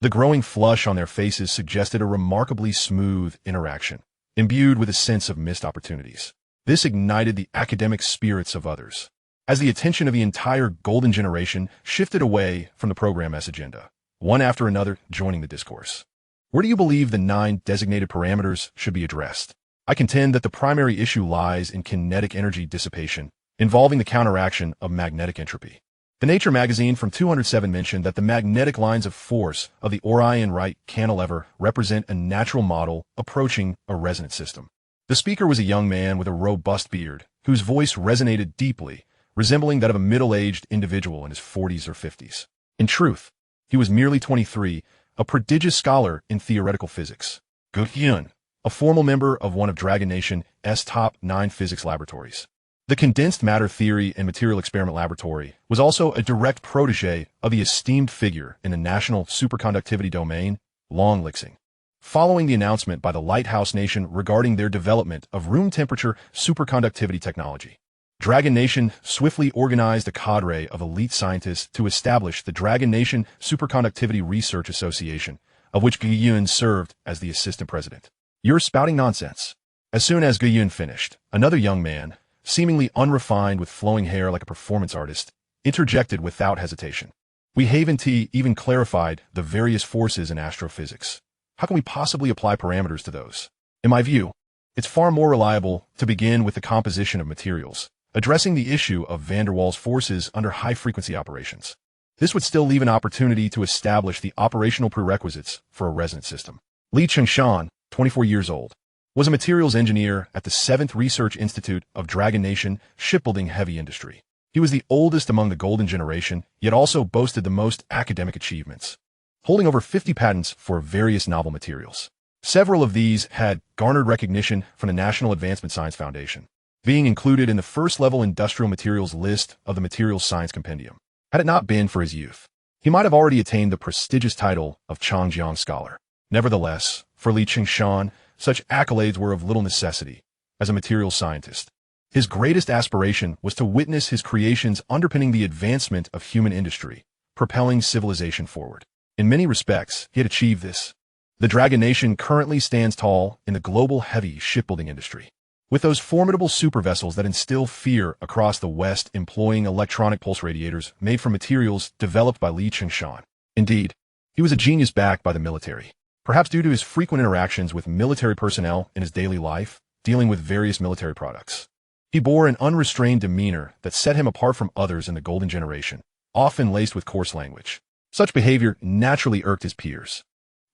the growing flush on their faces suggested a remarkably smooth interaction, imbued with a sense of missed opportunities. This ignited the academic spirits of others, as the attention of the entire Golden Generation shifted away from the program's agenda, one after another joining the discourse. Where do you believe the 9 designated parameters should be addressed? I contend that the primary issue lies in kinetic energy dissipation, involving the counteraction of magnetic entropy. The Nature magazine from 207 mentioned that the magnetic lines of force of the Orion right cantilever represent a natural model approaching a resonance system. The speaker was a young man with a robust beard, whose voice resonated deeply, resembling that of a middle-aged individual in his 40s or 50s. In truth, he was merely 23, a prodigious scholar in theoretical physics. Zhou You, a formal member of one of Dragon Nation's top 9 physics laboratories. The Condensed Matter Theory and Material Experiment Laboratory was also a direct protege of the esteemed figure in the national superconductivity domain, Longguo. Following the announcement by the Lighthouse Nation regarding their development of room-temperature superconductivity technology, Dragon Nation swiftly organized a cadre of elite scientists to establish the Dragon Nation Superconductivity Research Association, of which Zhou You served as the assistant president. You're spouting nonsense. As soon as Zhou You finished, another young man, seemingly unrefined with flowing hair like a performance artist, interjected without hesitation. We haven't even clarified the various forces in astrophysics. How can we possibly apply parameters to those? In my view, it's far more reliable to begin with the composition of materials, addressing the issue of van der Waals forces under high-frequency operations. This would still leave an opportunity to establish the operational prerequisites for a resonance system. Li Chengshan, 24 years old, was a materials engineer at the 7th Research Institute of Dragon Nation Shipbuilding Heavy Industry. He was the oldest among the Golden Generation, yet also boasted the most academic achievements, holding over 50 patents for various novel materials. Several of these had garnered recognition from the National Advancement Science Foundation, being included in the first-level industrial materials list of the Materials Science Compendium. Had it not been for his youth, he might have already attained the prestigious title of Changjiang Scholar. Nevertheless, for Li Chengshan, such accolades were of little necessity, as a materials scientist. His greatest aspiration was to witness his creations underpinning the advancement of human industry, propelling civilization forward. In many respects, he had achieved this. The Dragon Nation currently stands tall in the global heavy shipbuilding industry. With those formidable supervessels that instill fear across the West employing electronic pulse radiators made from materials developed by Li Qingshan. Indeed, he was a genius backed by the military. Perhaps due to his frequent interactions with military personnel in his daily life, dealing with various military products. He bore an unrestrained demeanor that set him apart from others in the Golden Generation, often laced with coarse language. Such behavior naturally irked his peers.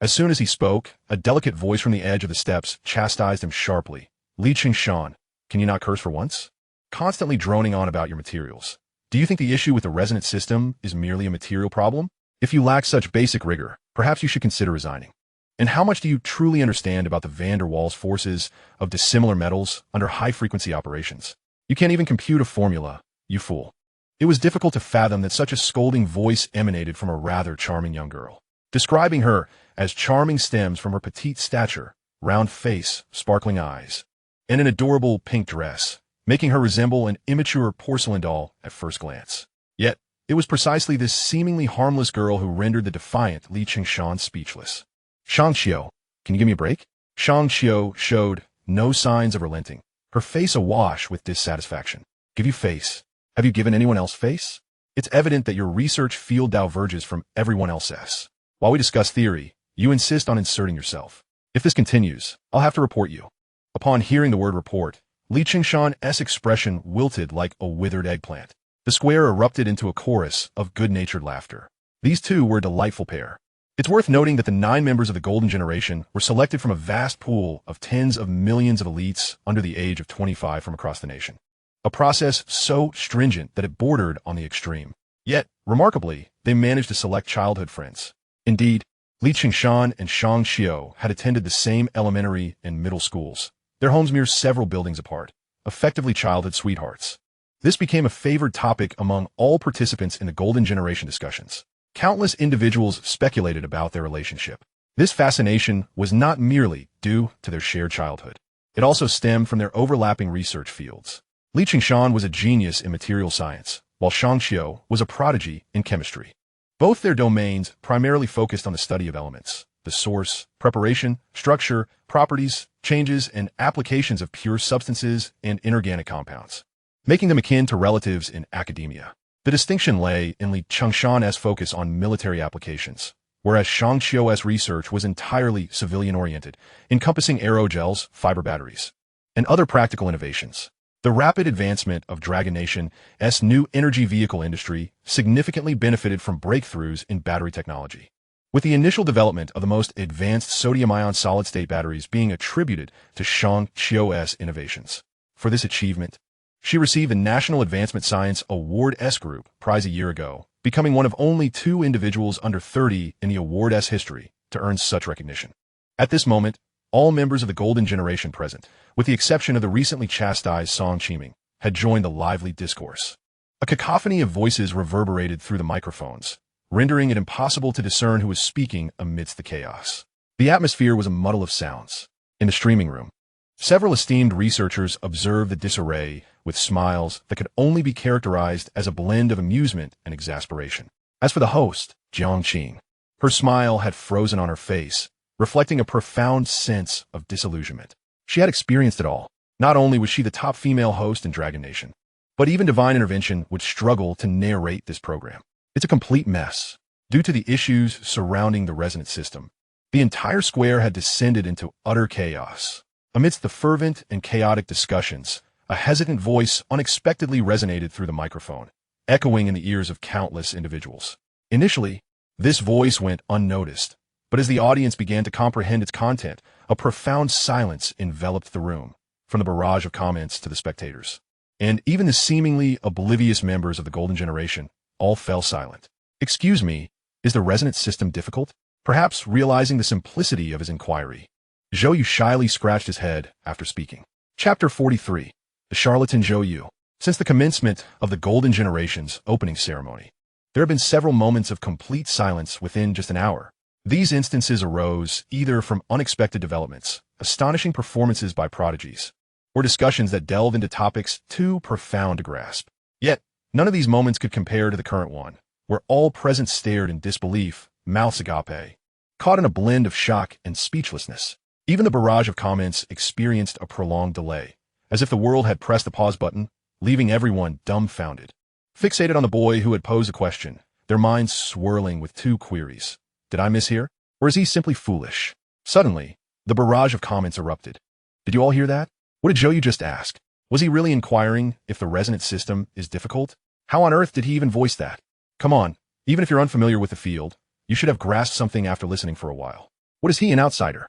As soon as he spoke, a delicate voice from the edge of the steps chastised him sharply. Li Qingshan, can you not curse for once? Constantly droning on about your materials. Do you think the issue with the resonance system is merely a material problem? If you lack such basic rigor, perhaps you should consider resigning. And how much do you truly understand about the van der Waals forces of dissimilar metals under high-frequency operations? You can't even compute a formula, you fool. It was difficult to fathom that such a scolding voice emanated from a rather charming young girl. Describing her as charming stems from her petite stature, round face, sparkling eyes, and an adorable pink dress, making her resemble an immature porcelain doll at first glance. Yet, it was precisely this seemingly harmless girl who rendered the defiant Li Qingshan speechless. Shang Xiao, can you give me a break? Shang Xiao showed no signs of relenting, her face awash with dissatisfaction. Give you face. Have you given anyone else face? It's evident that your research field diverges from everyone else's. While we discuss theory, you insist on inserting yourself. If this continues, I'll have to report you. Upon hearing the word report, Li Qingshan's expression wilted like a withered eggplant. The square erupted into a chorus of good-natured laughter. These two were a delightful pair. It's worth noting that the 9 members of the Golden Generation were selected from a vast pool of tens of millions of elites under the age of 25 from across the nation. A process so stringent that it bordered on the extreme. Yet, remarkably, they managed to select childhood friends. Indeed, Li Qingshan and Shang Xiao had attended the same elementary and middle schools, their homes mere several buildings apart, effectively childhood sweethearts. This became a favored topic among all participants in the Golden Generation discussions. Countless individuals speculated about their relationship. This fascination was not merely due to their shared childhood. It also stemmed from their overlapping research fields. Li Qingshan was a genius in material science, while Shang Xiao was a prodigy in chemistry. Both their domains primarily focused on the study of elements, the source, preparation, structure, properties, changes, and applications of pure substances and inorganic compounds, making them akin to relatives in academia. The distinction lay in Li Qingshan's focus on military applications, whereas Shang Xiao's research was entirely civilian-oriented, encompassing aerogels, fiber batteries, and other practical innovations. The rapid advancement of Dragon Nation's new energy vehicle industry significantly benefited from breakthroughs in battery technology, with the initial development of the most advanced sodium-ion solid-state batteries being attributed to Shang Xiao's innovations. For this achievement, she received the National Advancement Science Award S Group prize a year ago, becoming one of only 2 individuals under 30 in the award's history to earn such recognition. At this moment, all members of the Golden Generation present, with the exception of the recently chastised Song Qiming, had joined the lively discourse. A cacophony of voices reverberated through the microphones, rendering it impossible to discern who was speaking amidst the chaos. The atmosphere was a muddle of sounds. In the streaming room, several esteemed researchers observed the disarray with smiles that could only be characterized as a blend of amusement and exasperation. As for the host, Jiang Qing, her smile had frozen on her face, reflecting a profound sense of disillusionment. She had experienced it all. Not only was she the top female host in Dragon Nation, but even Divine Intervention would struggle to narrate this program. It's a complete mess. Due to the issues surrounding the resonance system, the entire square had descended into utter chaos. Amidst the fervent and chaotic discussions, a hesitant voice unexpectedly resonated through the microphone, echoing in the ears of countless individuals. Initially, this voice went unnoticed, but as the audience began to comprehend its content, a profound silence enveloped the room, from the barrage of comments to the spectators. And even the seemingly oblivious members of the Golden Generation all fell silent. Excuse me, is the resonance system difficult? Perhaps realizing the simplicity of his inquiry, Zhou You shyly scratched his head after speaking. Chapter 43. The Charlatan Zhou You. Since the commencement of the Golden Generation's opening ceremony, there have been several moments of complete silence within just an hour. These instances arose either from unexpected developments, astonishing performances by prodigies, or discussions that delve into topics too profound to grasp. Yet, none of these moments could compare to the current one, where all present stared in disbelief, mouths agape, caught in a blend of shock and speechlessness. Even the barrage of comments experienced a prolonged delay, as if the world had pressed the pause button, leaving everyone dumbfounded. Fixated on the boy who had posed a question, their minds swirling with two queries. Did I mishear? Or is he simply foolish? Suddenly, the barrage of comments erupted. Did you all hear that? What did Zhou You just ask? Was he really inquiring if the resonance system is difficult? How on earth did he even voice that? Come on, even if you're unfamiliar with the field, you should have grasped something after listening for a while. What is he, an outsider?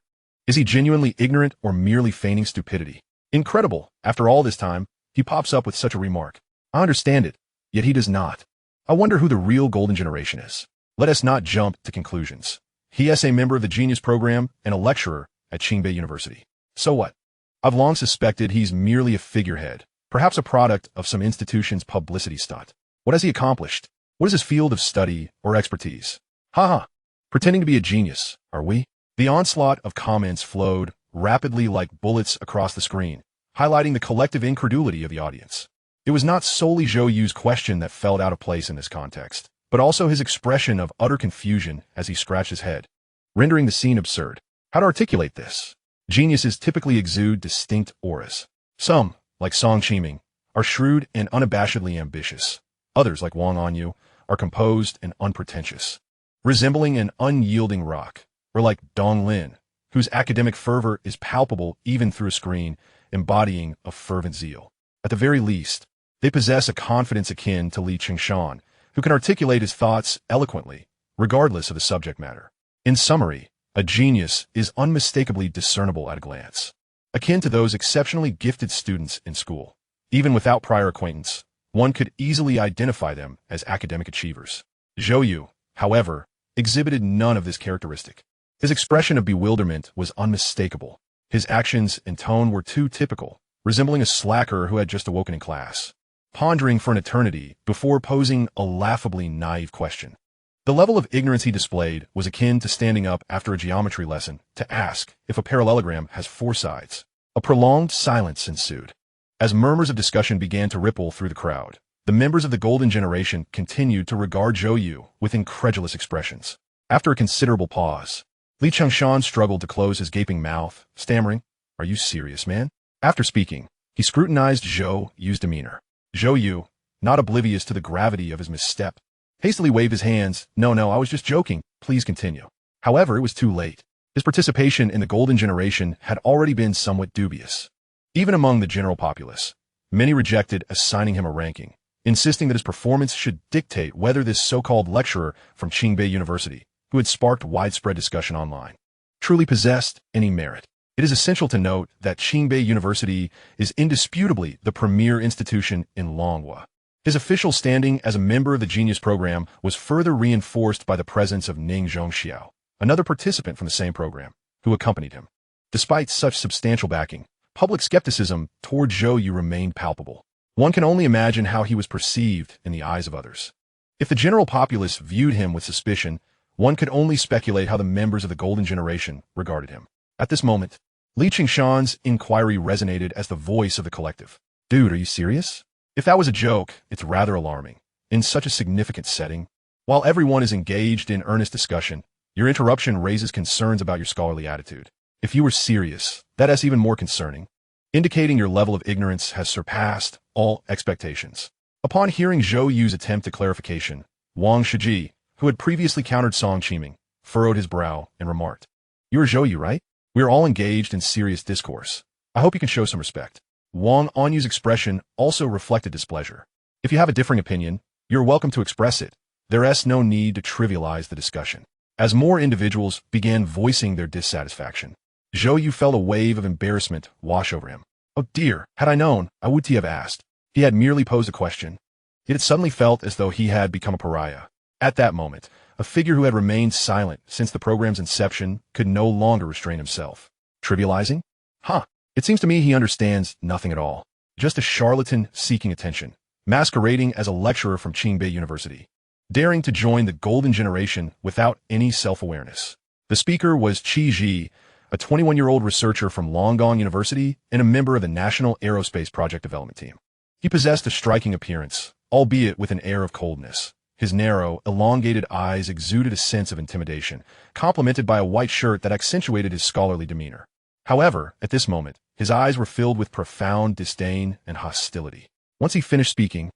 Is he genuinely ignorant or merely feigning stupidity? Incredible, after all this time, he pops up with such a remark. I understand it, yet he does not. I wonder who the real golden generation is. Let us not jump to conclusions. He is a member of the Genius program and a lecturer at Qingbei University. So what? I've long suspected he's merely a figurehead, perhaps a product of some institution's publicity stunt. What has he accomplished? What is his field of study or expertise? Haha, pretending to be a genius, are we? The onslaught of comments flowed rapidly like bullets across the screen, highlighting the collective incredulity of the audience. It was not solely Zhou Yu's question that felt out of place in this context, but also his expression of utter confusion as he scratched his head, rendering the scene absurd. How to articulate this? Geniuses typically exude distinct auras. Some, like Song Qiming, are shrewd and unabashedly ambitious. Others, like Wang You, are composed and unpretentious, resembling an unyielding rock, or like Dong Lin, whose academic fervor is palpable even through a screen, embodying a fervent zeal. At the very least, they possess a confidence akin to Li Qingshan, who can articulate his thoughts eloquently, regardless of the subject matter. In summary, a genius is unmistakably discernible at a glance, akin to those exceptionally gifted students in school. Even without prior acquaintance, one could easily identify them as academic achievers. Zhou You, however, exhibited none of this characteristic. His expression of bewilderment was unmistakable. His actions and tone were too typical, resembling a slacker who had just awoken in class, pondering for an eternity before posing a laughably naive question. The level of ignorance he displayed was akin to standing up after a geometry lesson to ask if a parallelogram has four sides. A prolonged silence ensued. As murmurs of discussion began to ripple through the crowd, the members of the golden generation continued to regard Zhou You with incredulous expressions. After a considerable pause, Li Qingshan struggled to close his gaping mouth, stammering, "Are you serious, man?" After speaking, he scrutinized Zhou Yu's demeanor. Zhou You, not oblivious to the gravity of his misstep, hastily waved his hands. No, I was just joking. Please continue." However, it was too late. His participation in the golden generation had already been somewhat dubious. Even among the general populace, many rejected assigning him a ranking, insisting that his performance should dictate whether this so-called lecturer from Qingbei University, who had sparked widespread discussion online, truly possessed any merit. It is essential to note that Qingbei University is indisputably the premier institution in Longguo. His official standing as a member of the Genius program was further reinforced by the presence of Ning Zhongxiao, another participant from the same program, who accompanied him. Despite such substantial backing, public skepticism toward Zhou You remained palpable. One can only imagine how he was perceived in the eyes of others. If the general populace viewed him with suspicion, one could only speculate how the members of the golden generation regarded him. At this moment, Li Qingshan's inquiry resonated as the voice of the collective. "Dude, are you serious? If that was a joke, it's rather alarming. In such a significant setting, while everyone is engaged in earnest discussion, your interruption raises concerns about your scholarly attitude. If you were serious, that is even more concerning, indicating your level of ignorance has surpassed all expectations." Upon hearing Zhou Yu's attempt at clarification, Wang Shiji, who had previously countered Song Qiming, furrowed his brow and remarked, "You are Zhou You, right? We are all engaged in serious discourse. I hope you can show some respect." Wang Anyu's expression also reflected displeasure. "If you have a differing opinion, you are welcome to express it. There is no need to trivialize the discussion." As more individuals began voicing their dissatisfaction, Zhou You felt a wave of embarrassment wash over him. Oh dear, had I known, I would have asked. He had merely posed a question. Yet it suddenly felt as though he had become a pariah. At that moment, a figure who had remained silent since the program's inception could no longer restrain himself. Trivializing? It seems to me he understands nothing at all. Just a charlatan seeking attention, masquerading as a lecturer from Qingbei University, daring to join the golden generation without any self-awareness. The speaker was Qi Ji, a 21-year-old researcher from Longguo University and a member of the National Aerospace Project Development Team. He possessed a striking appearance, albeit with an air of coldness. His narrow, elongated eyes exuded a sense of intimidation, complemented by a white shirt that accentuated his scholarly demeanor. However, at this moment, his eyes were filled with profound disdain and hostility. Once he finished speaking,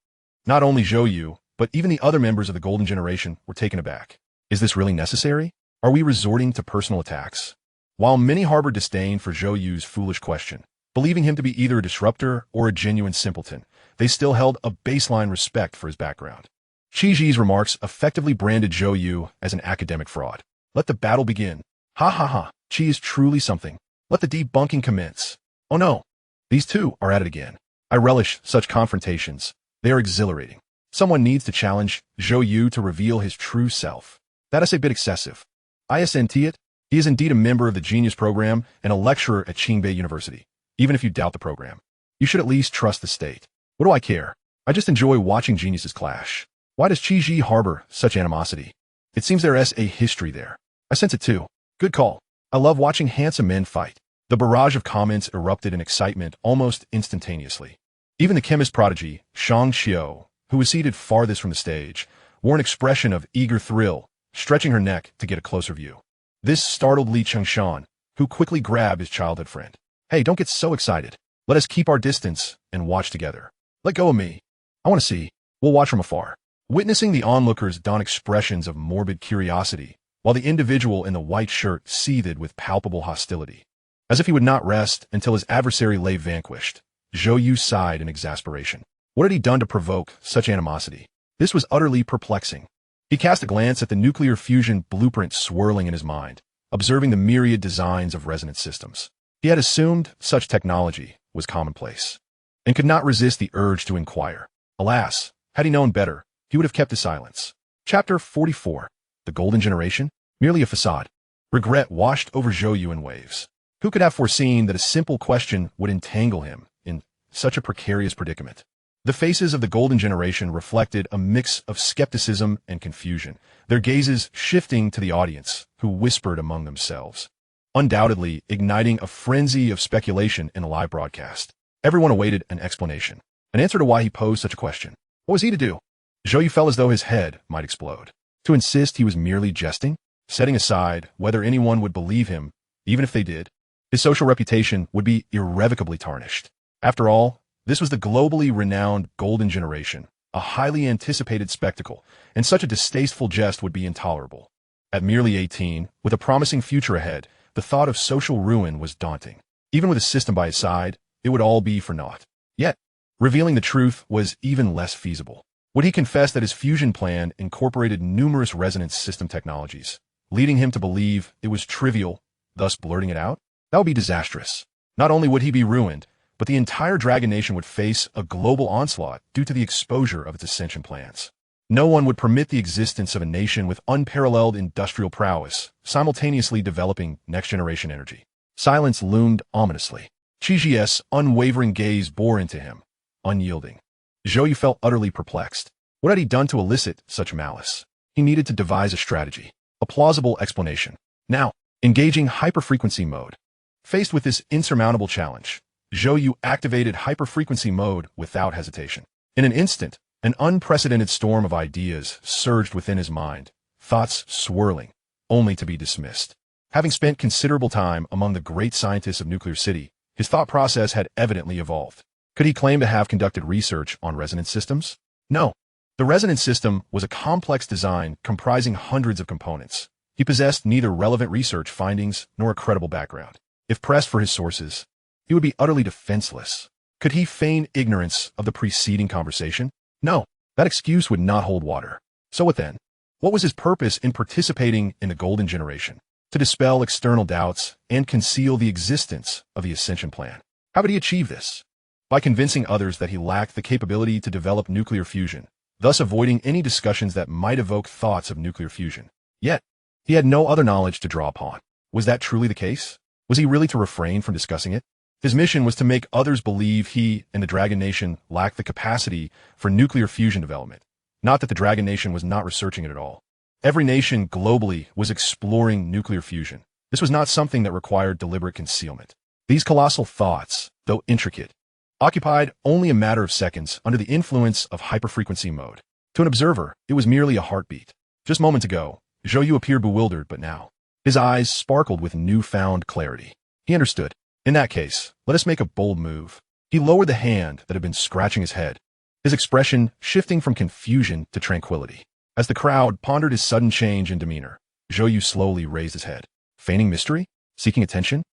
not only Zhou You, but even the other members of the Golden Generation were taken aback. Is this really necessary? Are we resorting to personal attacks? While many harbored disdain for Zhou Yu's foolish question, believing him to be either a disruptor or a genuine simpleton, they still held a baseline respect for his background. Qi Ji's remarks effectively branded Zhou You as an academic fraud. Let the battle begin. Ha ha ha, Qi is truly something. Let the debunking commence. Oh no, these two are at it again. I relish such confrontations. They are exhilarating. Someone needs to challenge Zhou You to reveal his true self. That is a bit excessive. Isn't it? He is indeed a member of the Genius program and a lecturer at Qingbei University. Even if you doubt the program, you should at least trust the state. What do I care? I just enjoy watching geniuses clash. Why does Qi Ji harbor such animosity? It seems there is a history there. I sense it too. Good call. I love watching handsome men fight. The barrage of comments erupted in excitement almost instantaneously. Even the chemist prodigy, Shang Xiao, who was seated farthest from the stage, wore an expression of eager thrill, stretching her neck to get a closer view. This startled Li Chengshan, who quickly grabbed his childhood friend. Hey, don't get so excited. Let us keep our distance and watch together. Let go of me. I want to see. We'll watch from afar. Witnessing the onlookers don expressions of morbid curiosity, while the individual in the white shirt seethed with palpable hostility. As if he would not rest until his adversary lay vanquished, Zhou Yu sighed in exasperation. What had he done to provoke such animosity? This was utterly perplexing. He cast a glance at the nuclear fusion blueprint swirling in his mind, observing the myriad designs of resonance systems. He had assumed such technology was commonplace, and could not resist the urge to inquire. Alas, had he known better, he would have kept his silence. Chapter 44. The Golden Generation? Merely a facade. Regret washed over Zhou Yu in waves. Who could have foreseen that a simple question would entangle him in such a precarious predicament? The faces of the Golden Generation reflected a mix of skepticism and confusion, their gazes shifting to the audience, who whispered among themselves, undoubtedly igniting a frenzy of speculation in a live broadcast. Everyone awaited an explanation, an answer to why he posed such a question. What was he to do? Zhou Yu felt as though his head might explode. To insist he was merely jesting, setting aside whether anyone would believe him, even if they did, his social reputation would be irrevocably tarnished. After all, this was the globally renowned Golden Generation, a highly anticipated spectacle, and such a distasteful jest would be intolerable. At merely 18, with a promising future ahead, the thought of social ruin was daunting. Even with a system by his side, it would all be for naught. Yet, revealing the truth was even less feasible. Would he confess that his fusion plan incorporated numerous resonance system technologies, leading him to believe it was trivial, thus blurting it out? That would be disastrous. Not only would he be ruined, but the entire Dragon Nation would face a global onslaught due to the exposure of its ascension plans. No one would permit the existence of a nation with unparalleled industrial prowess, simultaneously developing next-generation energy. Silence loomed ominously. Qi Ji's unwavering gaze bore into him, unyielding. Zhou Yu felt utterly perplexed. What had he done to elicit such malice? He needed to devise a strategy, a plausible explanation. Now, engaging hyperfrequency mode. Faced with this insurmountable challenge, Zhou Yu activated hyperfrequency mode without hesitation. In an instant, an unprecedented storm of ideas surged within his mind, thoughts swirling, only to be dismissed. Having spent considerable time among the great scientists of Nuclear City, his thought process had evidently evolved. Could he claim to have conducted research on resonance systems? No. The resonance system was a complex design comprising hundreds of components. He possessed neither relevant research findings nor a credible background. If pressed for his sources, he would be utterly defenseless. Could he feign ignorance of the preceding conversation? No, that excuse would not hold water. So what then? What was his purpose in participating in the Golden Generation? To dispel external doubts and conceal the existence of the Ascension Plan. How would he achieve this? By convincing others that he lacked the capability to develop nuclear fusion, thus avoiding any discussions that might evoke thoughts of nuclear fusion. Yet, he had no other knowledge to draw upon. Was that truly the case? Was he really to refrain from discussing it? His mission was to make others believe he and the Dragon Nation lacked the capacity for nuclear fusion development, not that the Dragon Nation was not researching it at all. Every nation globally was exploring nuclear fusion, This was not something that required deliberate concealment. These colossal thoughts, though intricate, occupied only a matter of seconds under the influence of hyperfrequency mode. To an observer, it was merely a heartbeat. Just moments ago, Zhou You appeared bewildered, but now his eyes sparkled with newfound clarity. He understood. In that case, let us make a bold move. He lowered the hand that had been scratching his head, his expression shifting from confusion to tranquility. As the crowd pondered his sudden change in demeanor, Zhou Yu slowly raised his head. Feigning mystery? Seeking attention?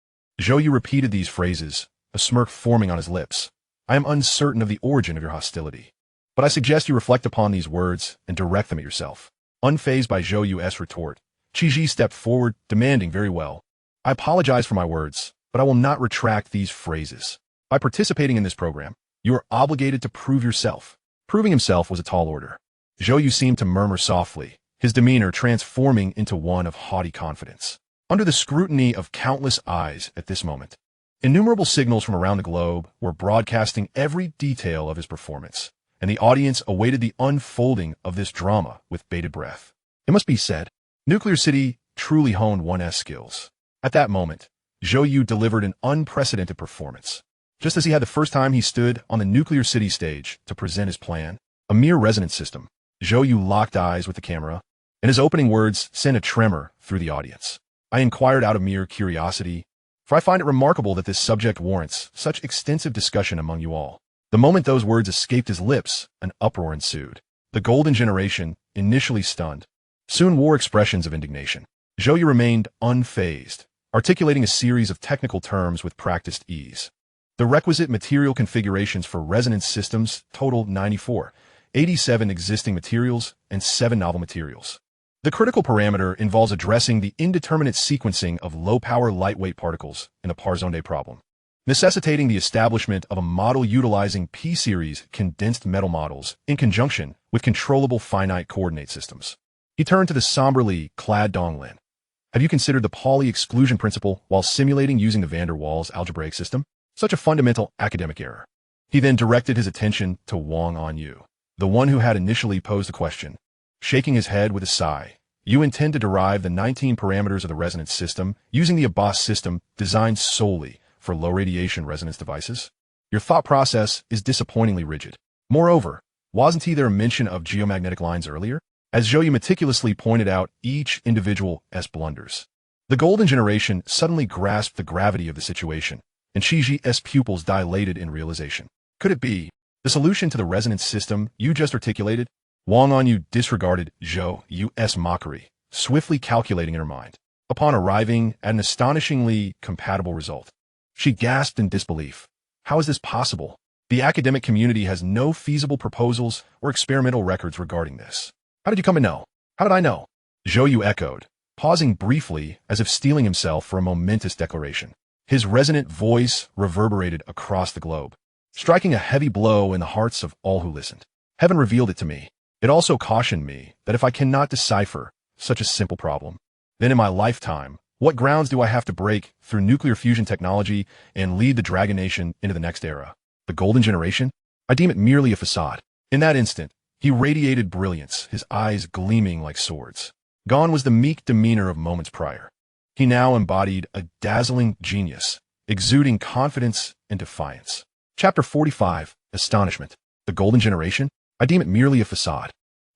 Zhou Yu repeated these phrases, a smirk forming on his lips. I am uncertain of the origin of your hostility, but I suggest you reflect upon these words and direct them at yourself. Unfazed by Zhou Yu's retort, Qi Ji stepped forward, demanding, very well. I apologize for my words, but I will not retract these phrases. By participating in this program, you are obligated to prove yourself. Proving himself was a tall order. Zhou Yu seemed to murmur softly, his demeanor transforming into one of haughty confidence. Under the scrutiny of countless eyes at this moment, innumerable signals from around the globe were broadcasting every detail of his performance, and the audience awaited the unfolding of this drama with bated breath. It must be said, Nuclear City truly honed 1S skills. At that moment, Zhou Yu delivered an unprecedented performance. Just as he had the first time he stood on the Nuclear City stage to present his plan, a mere resonance system, Zhou Yu locked eyes with the camera, and his opening words sent a tremor through the audience. I inquired out of mere curiosity, for I find it remarkable that this subject warrants such extensive discussion among you all. The moment those words escaped his lips, an uproar ensued. The golden generation, initially stunned, soon wore expressions of indignation. Zhou Yu remained unfazed, articulating a series of technical terms with practiced ease. The requisite material configurations for resonance systems totaled 94, 87 existing materials, and 7 novel materials. The critical parameter involves addressing the indeterminate sequencing of low-power lightweight particles in the Parzonde problem, necessitating the establishment of a model utilizing P-series condensed metal models in conjunction with controllable finite coordinate systems. He turned to the somberly clad Donglin. Have you considered the Pauli exclusion principle while simulating using the van der Waals algebraic system? Such a fundamental academic error. He then directed his attention to Wang Anyu, the one who had initially posed the question. Shaking his head with a sigh, you intend to derive the 19 parameters of the resonance system using the Abbas system designed solely for low-radiation resonance devices? Your thought process is disappointingly rigid. Moreover, wasn't there a mention of geomagnetic lines earlier? As Zhou Yu meticulously pointed out each individual blunders. The golden generation suddenly grasped the gravity of the situation, and Qi Ji's pupils dilated in realization. Could it be the solution to the resonance system you just articulated? Wang Anyu disregarded Zhou Yu's mockery, swiftly calculating in her mind. Upon arriving at an astonishingly compatible result, she gasped in disbelief. How is this possible? The academic community has no feasible proposals or experimental records regarding this. How did you come to know? How did I know? Zhou Yu echoed, pausing briefly as if steeling himself for a momentous declaration. His resonant voice reverberated across the globe, striking a heavy blow in the hearts of all who listened. Heaven revealed it to me. It also cautioned me that if I cannot decipher such a simple problem, then in my lifetime, what grounds do I have to break through nuclear fusion technology and lead the Dragon Nation into the next era? The golden generation? I deem it merely a facade. In that instant, he radiated brilliance, his eyes gleaming like swords. Gone was the meek demeanor of moments prior. He now embodied a dazzling genius, exuding confidence and defiance. Chapter 45, Astonishment. The golden generation? I deem it merely a facade.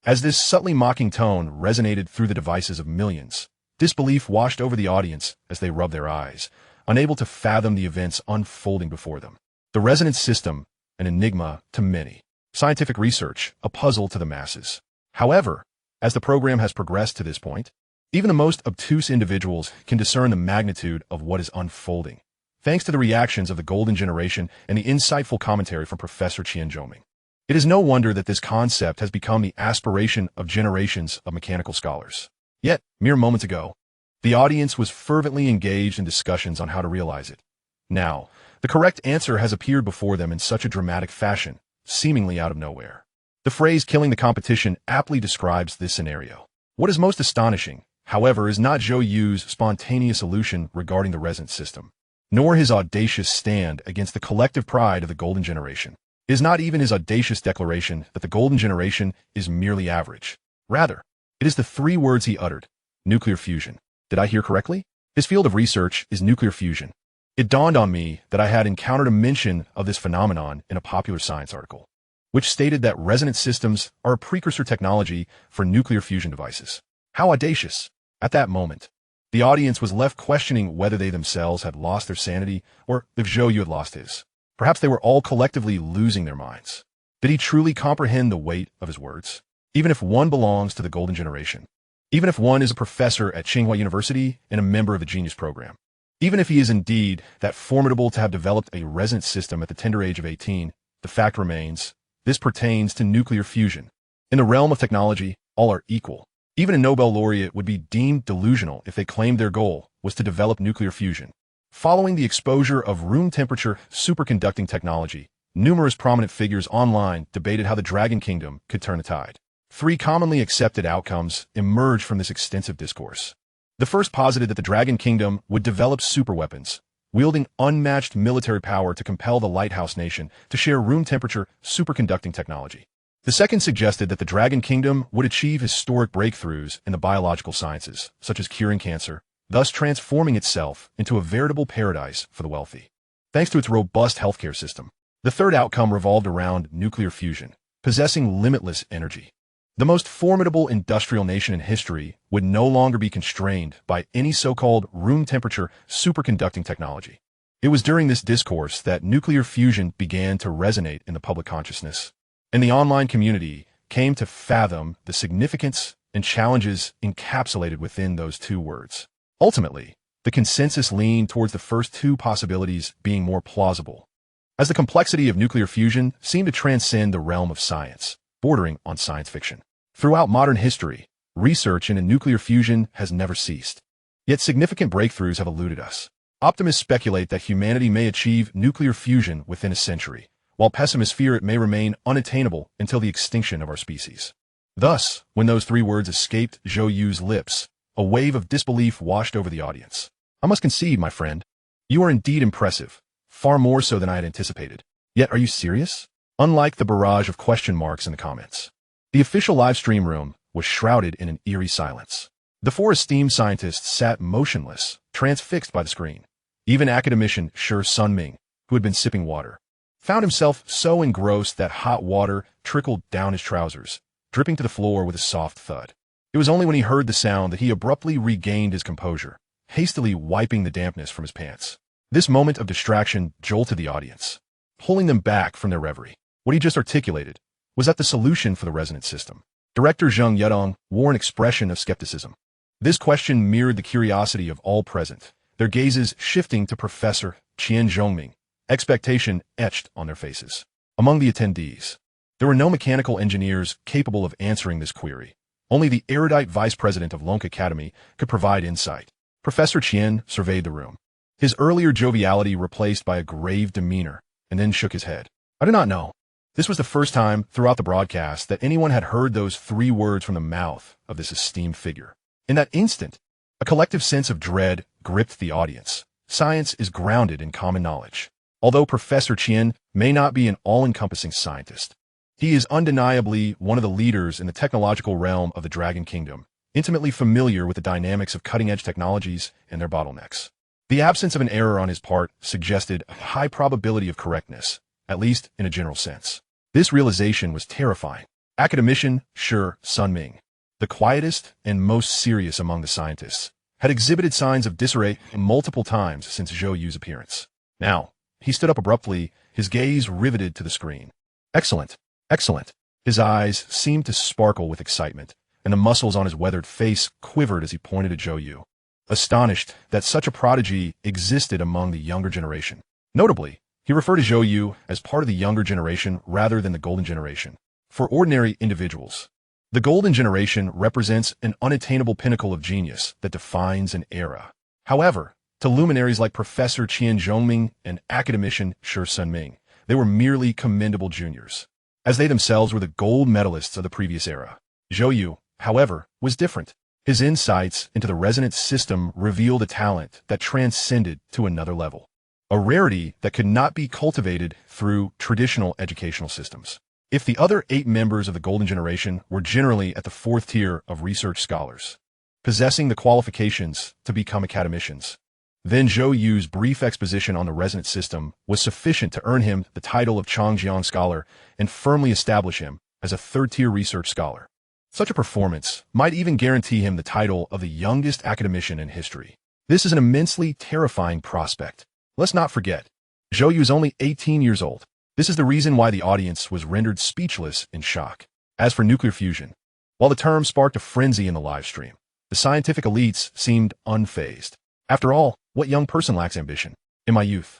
As this subtly mocking tone resonated through the devices of millions, disbelief washed over the audience as they rubbed their eyes, unable to fathom the events unfolding before them. The resonance system, an enigma to many. Scientific research, a puzzle to the masses. However, as the program has progressed to this point, even the most obtuse individuals can discern the magnitude of what is unfolding, thanks to the reactions of the golden generation and the insightful commentary from Professor Qian Zhoming. It is no wonder that this concept has become the aspiration of generations of mechanical scholars. Yet, mere moments ago, the audience was fervently engaged in discussions on how to realize it. Now, the correct answer has appeared before them in such a dramatic fashion, seemingly out of nowhere. The phrase killing the competition aptly describes this scenario. What is most astonishing, however, is not Zhou Yu's spontaneous solution regarding the resonance system, nor his audacious stand against the collective pride of the golden generation. It is not even his audacious declaration that the golden generation is merely average. Rather, it is the 3 words he uttered. Nuclear fusion. Did I hear correctly? His field of research is nuclear fusion. It dawned on me that I had encountered a mention of this phenomenon in a popular science article, which stated that resonance systems are a precursor technology for nuclear fusion devices. How audacious! At that moment, the audience was left questioning whether they themselves had lost their sanity or if Zhou You had lost his. Perhaps they were all collectively losing their minds. Did he truly comprehend the weight of his words? Even if one belongs to the golden generation, even if one is a professor at Tsinghua University and a member of the Genius Program, even if he is indeed that formidable to have developed a resonance system at the tender age of 18, the fact remains, this pertains to nuclear fusion. In the realm of technology, all are equal. Even a Nobel laureate would be deemed delusional if they claimed their goal was to develop nuclear fusion. Following the exposure of room temperature superconducting technology, numerous prominent figures online debated how the Dragon Kingdom could turn the tide. Three commonly accepted outcomes emerged from this extensive discourse. The first posited that the Dragon Kingdom would develop superweapons, wielding unmatched military power to compel the Lighthouse Nation to share room temperature superconducting technology. The second suggested that the Dragon Kingdom would achieve historic breakthroughs in the biological sciences, such as curing cancer, thus transforming itself into a veritable paradise for the wealthy, thanks to its robust healthcare system. The third outcome revolved around nuclear fusion, possessing limitless energy. The most formidable industrial nation in history would no longer be constrained by any so-called room temperature superconducting technology. It was during this discourse that nuclear fusion began to resonate in the public consciousness, and the online community came to fathom the significance and challenges encapsulated within those two words. Ultimately, the consensus leaned towards the first two possibilities being more plausible, as the complexity of nuclear fusion seemed to transcend the realm of science, bordering on science fiction. Throughout modern history, research into nuclear fusion has never ceased. Yet significant breakthroughs have eluded us. Optimists speculate that humanity may achieve nuclear fusion within a century, while pessimists fear it may remain unattainable until the extinction of our species. Thus, when those three words escaped Zhou Yu's lips, a wave of disbelief washed over the audience. I must concede, my friend, you are indeed impressive, far more so than I had anticipated. Yet, are you serious? Unlike the barrage of question marks in the comments, the official live stream room was shrouded in an eerie silence. The four esteemed scientists sat motionless, transfixed by the screen. Even academician Shi Sunming, who had been sipping water, found himself so engrossed that hot water trickled down his trousers, dripping to the floor with a soft thud. It was only when he heard the sound that he abruptly regained his composure, hastily wiping the dampness from his pants. This moment of distraction jolted the audience, pulling them back from their reverie. What he just articulated was that the solution for the resonance system. Director Zheng Yudong wore an expression of skepticism. This question mirrored the curiosity of all present, their gazes shifting to Professor Qian Zhongming, expectation etched on their faces. Among the attendees, there were no mechanical engineers capable of answering this query. Only the erudite vice president of Longguo Academy could provide insight. Professor Qian surveyed the room, his earlier joviality replaced by a grave demeanor, and then shook his head. I do not know. This was the first time throughout the broadcast that anyone had heard those three words from the mouth of this esteemed figure. In that instant, a collective sense of dread gripped the audience. Science is grounded in common knowledge. Although Professor Qian may not be an all-encompassing scientist, he is undeniably one of the leaders in the technological realm of the Dragon Kingdom, intimately familiar with the dynamics of cutting-edge technologies and their bottlenecks. The absence of an error on his part suggested a high probability of correctness, at least in a general sense. This realization was terrifying. Academician Shi Sunming, the quietest and most serious among the scientists, had exhibited signs of disarray multiple times since Zhou Yu's appearance. Now, he stood up abruptly, his gaze riveted to the screen. Excellent, excellent. His eyes seemed to sparkle with excitement, and the muscles on his weathered face quivered as he pointed at Zhou Yu, astonished that such a prodigy existed among the younger generation. Notably, he referred to Zhou Yu as part of the younger generation rather than the golden generation. For ordinary individuals, the golden generation represents an unattainable pinnacle of genius that defines an era. However, to luminaries like Professor Qian Zhongming and academician Shi Sunming, they were merely commendable juniors, as they themselves were the gold medalists of the previous era. Zhou Yu, however, was different. His insights into the resonance system revealed a talent that transcended to another level, a rarity that could not be cultivated through traditional educational systems. If the other 8 members of the golden generation were generally at the 4th tier of research scholars, possessing the qualifications to become academicians. Then Zhou Yu's brief exposition on the resonance system was sufficient to earn him the title of Changjiang Scholar and firmly establish him as a third-tier research scholar. Such a performance might even guarantee him the title of the youngest academician in history. This is an immensely terrifying prospect. Let's not forget, Zhou Yu is only 18 years old. This is the reason why the audience was rendered speechless in shock. As for nuclear fusion, while the term sparked a frenzy in the live stream, the scientific elites seemed unfazed. After all, what young person lacks ambition? In my youth,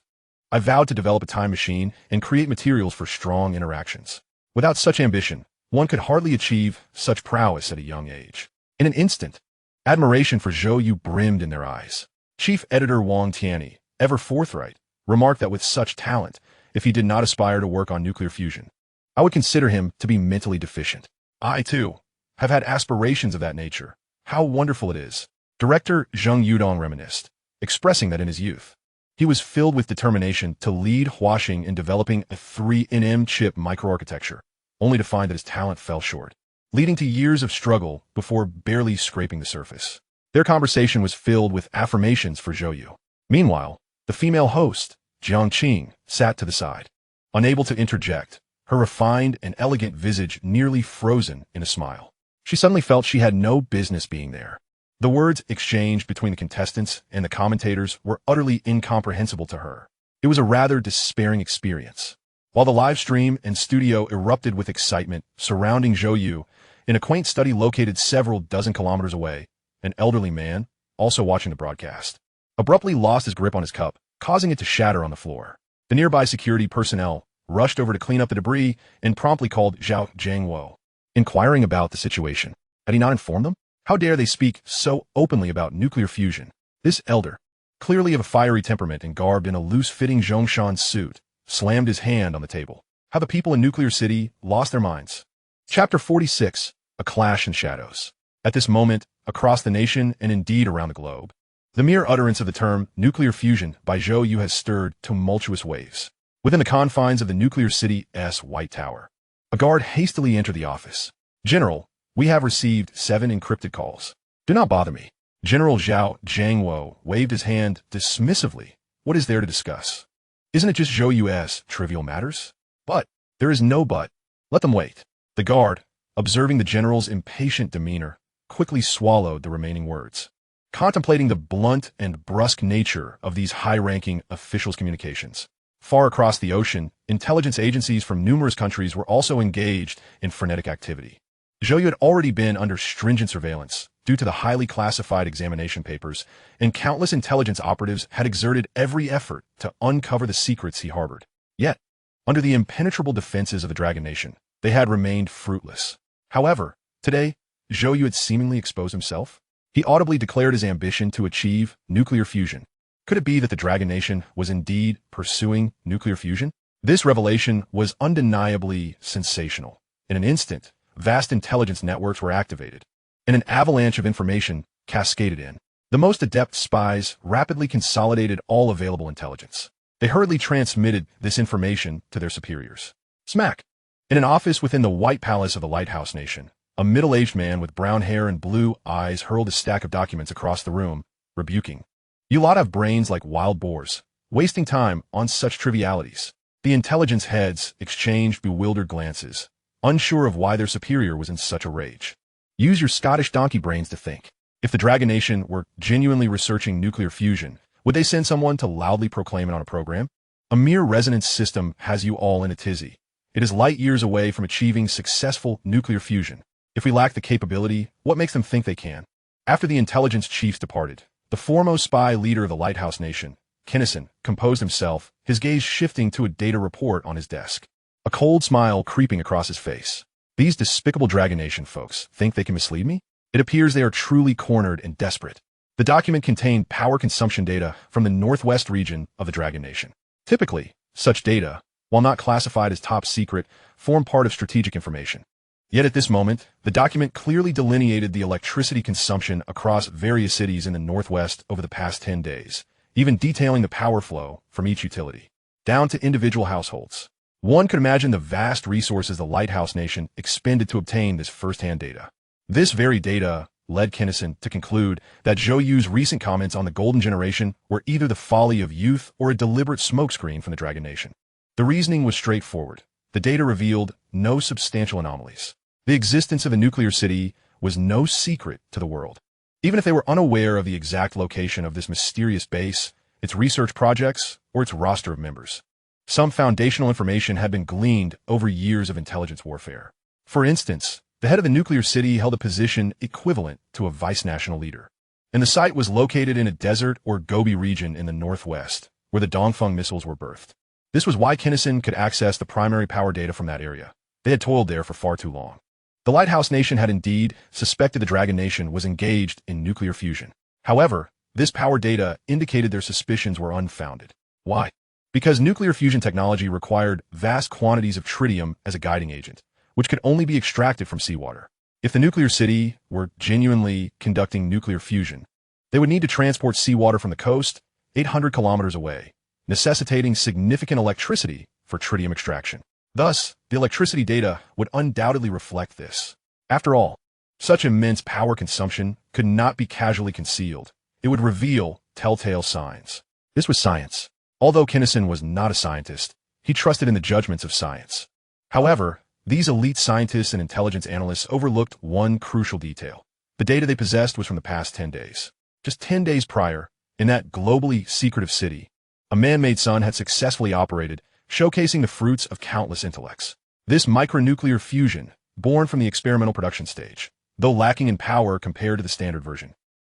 I vowed to develop a time machine and create materials for strong interactions. Without such ambition, one could hardly achieve such prowess at a young age. In an instant, admiration for Zhou Yu brimmed in their eyes. Chief editor Wang Tianyi, ever forthright, remarked that with such talent, if he did not aspire to work on nuclear fusion, I would consider him to be mentally deficient. I, too, have had aspirations of that nature. How wonderful it is. Director Zheng Yudong reminisced, expressing that in his youth, he was filled with determination to lead Huaxing in developing a 3nm chip microarchitecture, only to find that his talent fell short, leading to years of struggle before barely scraping the surface. Their conversation was filled with affirmations for Zhou Yu. Meanwhile, the female host, Jiang Qing, sat to the side, unable to interject, her refined and elegant visage nearly frozen in a smile. She suddenly felt she had no business being there. The words exchanged between the contestants and the commentators were utterly incomprehensible to her. It was a rather despairing experience. While the live stream and studio erupted with excitement surrounding Zhou Yu, in a quaint study located several dozen kilometers away, an elderly man, also watching the broadcast, abruptly lost his grip on his cup, causing it to shatter on the floor. The nearby security personnel rushed over to clean up the debris and promptly called Zhao Jiangwo, inquiring about the situation. Had he not informed them? How dare they speak so openly about nuclear fusion? This elder, clearly of a fiery temperament and garbed in a loose-fitting Zhongshan suit, slammed his hand on the table. How the people in Nuclear City lost their minds. Chapter 46, A Clash in Shadows. At this moment, across the nation and indeed around the globe, the mere utterance of the term nuclear fusion by Zhou Yu has stirred tumultuous waves. Within the confines of the Nuclear City's White Tower, a guard hastily entered the office. General, we have received 7 encrypted calls. Do not bother me. General Zhao Jiangwo waved his hand dismissively. What is there to discuss? Isn't it just Zhou Yu's trivial matters? But there is no but. Let them wait. The guard, observing the general's impatient demeanor, quickly swallowed the remaining words. Contemplating the blunt and brusque nature of these high-ranking officials' communications. Far across the ocean, intelligence agencies from numerous countries were also engaged in frenetic activity. Zhou Yu had already been under stringent surveillance due to the highly classified examination papers, and countless intelligence operatives had exerted every effort to uncover the secrets he harbored. Yet, under the impenetrable defenses of the Dragon Nation, they had remained fruitless. However, today, Zhou Yu had seemingly exposed himself. He audibly declared his ambition to achieve nuclear fusion. Could it be that the Dragon Nation was indeed pursuing nuclear fusion? This revelation was undeniably sensational. In an instant, vast intelligence networks were activated, and an avalanche of information cascaded in. The most adept spies rapidly consolidated all available intelligence. They hurriedly transmitted this information to their superiors. Smack! In an office within the White Palace of the Lighthouse Nation, a middle-aged man with brown hair and blue eyes hurled a stack of documents across the room, rebuking. You lot have brains like wild boars, wasting time on such trivialities. The intelligence heads exchanged bewildered glances, unsure of why their superior was in such a rage. Use your Scottish donkey brains to think. If the Dragon Nation were genuinely researching nuclear fusion, would they send someone to loudly proclaim it on a program? A mere resonance system has you all in a tizzy. It is light years away from achieving successful nuclear fusion. If we lack the capability, what makes them think they can? After the intelligence chiefs departed, the foremost spy leader of the Lighthouse Nation, Kinnison, composed himself, his gaze shifting to a data report on his desk. A cold smile creeping across his face. These despicable Dragon Nation folks think they can mislead me? It appears they are truly cornered and desperate. The document contained power consumption data from the northwest region of the Dragon Nation. Typically, such data, while not classified as top secret, form part of strategic information. Yet at this moment, the document clearly delineated the electricity consumption across various cities in the northwest over the past 10 days, even detailing the power flow from each utility, down to individual households. One could imagine the vast resources the Lighthouse Nation expended to obtain this first-hand data. This very data led Kinnison to conclude that Zhou Yu's recent comments on the Golden Generation were either the folly of youth or a deliberate smokescreen from the Dragon Nation. The reasoning was straightforward. The data revealed no substantial anomalies. The existence of a nuclear city was no secret to the world. Even if they were unaware of the exact location of this mysterious base, its research projects, or its roster of members, some foundational information had been gleaned over years of intelligence warfare. For instance, the head of the nuclear city held a position equivalent to a vice-national leader, and the site was located in a desert or Gobi region in the northwest, where the Dongfeng missiles were birthed. This was why Kinnison could access the primary power data from that area. They had toiled there for far too long. The Lighthouse Nation had indeed suspected the Dragon Nation was engaged in nuclear fusion. However, this power data indicated their suspicions were unfounded. Why? Because nuclear fusion technology required vast quantities of tritium as a guiding agent, which could only be extracted from seawater. If the nuclear city were genuinely conducting nuclear fusion, they would need to transport seawater from the coast 800 kilometers away, necessitating significant electricity for tritium extraction. Thus, the electricity data would undoubtedly reflect this. After all, such immense power consumption could not be casually concealed. It would reveal telltale signs. This was science. Although Kinnison was not a scientist, he trusted in the judgments of science. However, these elite scientists and intelligence analysts overlooked one crucial detail. The data they possessed was from the past 10 days. Just 10 days prior, in that globally secretive city, a man-made sun had successfully operated, showcasing the fruits of countless intellects. This micronuclear fusion, born from the experimental production stage, though lacking in power compared to the standard version,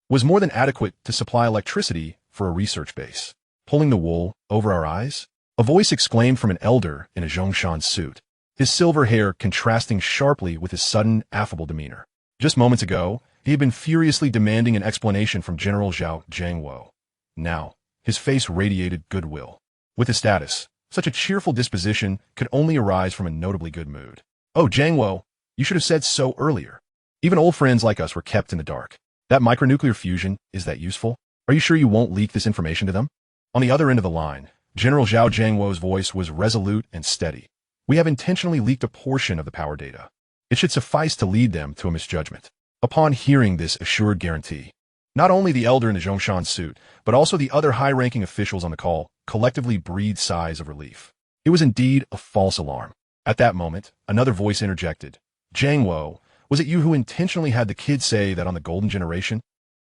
was more than adequate to supply electricity for a research base. Pulling the wool over our eyes? A voice exclaimed from an elder in a Zhongshan suit, his silver hair contrasting sharply with his sudden, affable demeanor. Just moments ago, he had been furiously demanding an explanation from General Zhou Jiangwo. Now, his face radiated goodwill. With his status, such a cheerful disposition could only arise from a notably good mood. Oh, Jiangwo, you should have said so earlier. Even old friends like us were kept in the dark. That micronuclear fusion, is that useful? Are you sure you won't leak this information to them? On the other end of the line, General Zhou Jiangwo's voice was resolute and steady. We have intentionally leaked a portion of the power data. It should suffice to lead them to a misjudgment. Upon hearing this assured guarantee, not only the elder in the Zhongshan suit, but also the other high-ranking officials on the call collectively breathed sighs of relief. It was indeed a false alarm. At that moment, another voice interjected. Jiangwo, was it you who intentionally had the kid say that on the Golden Generation?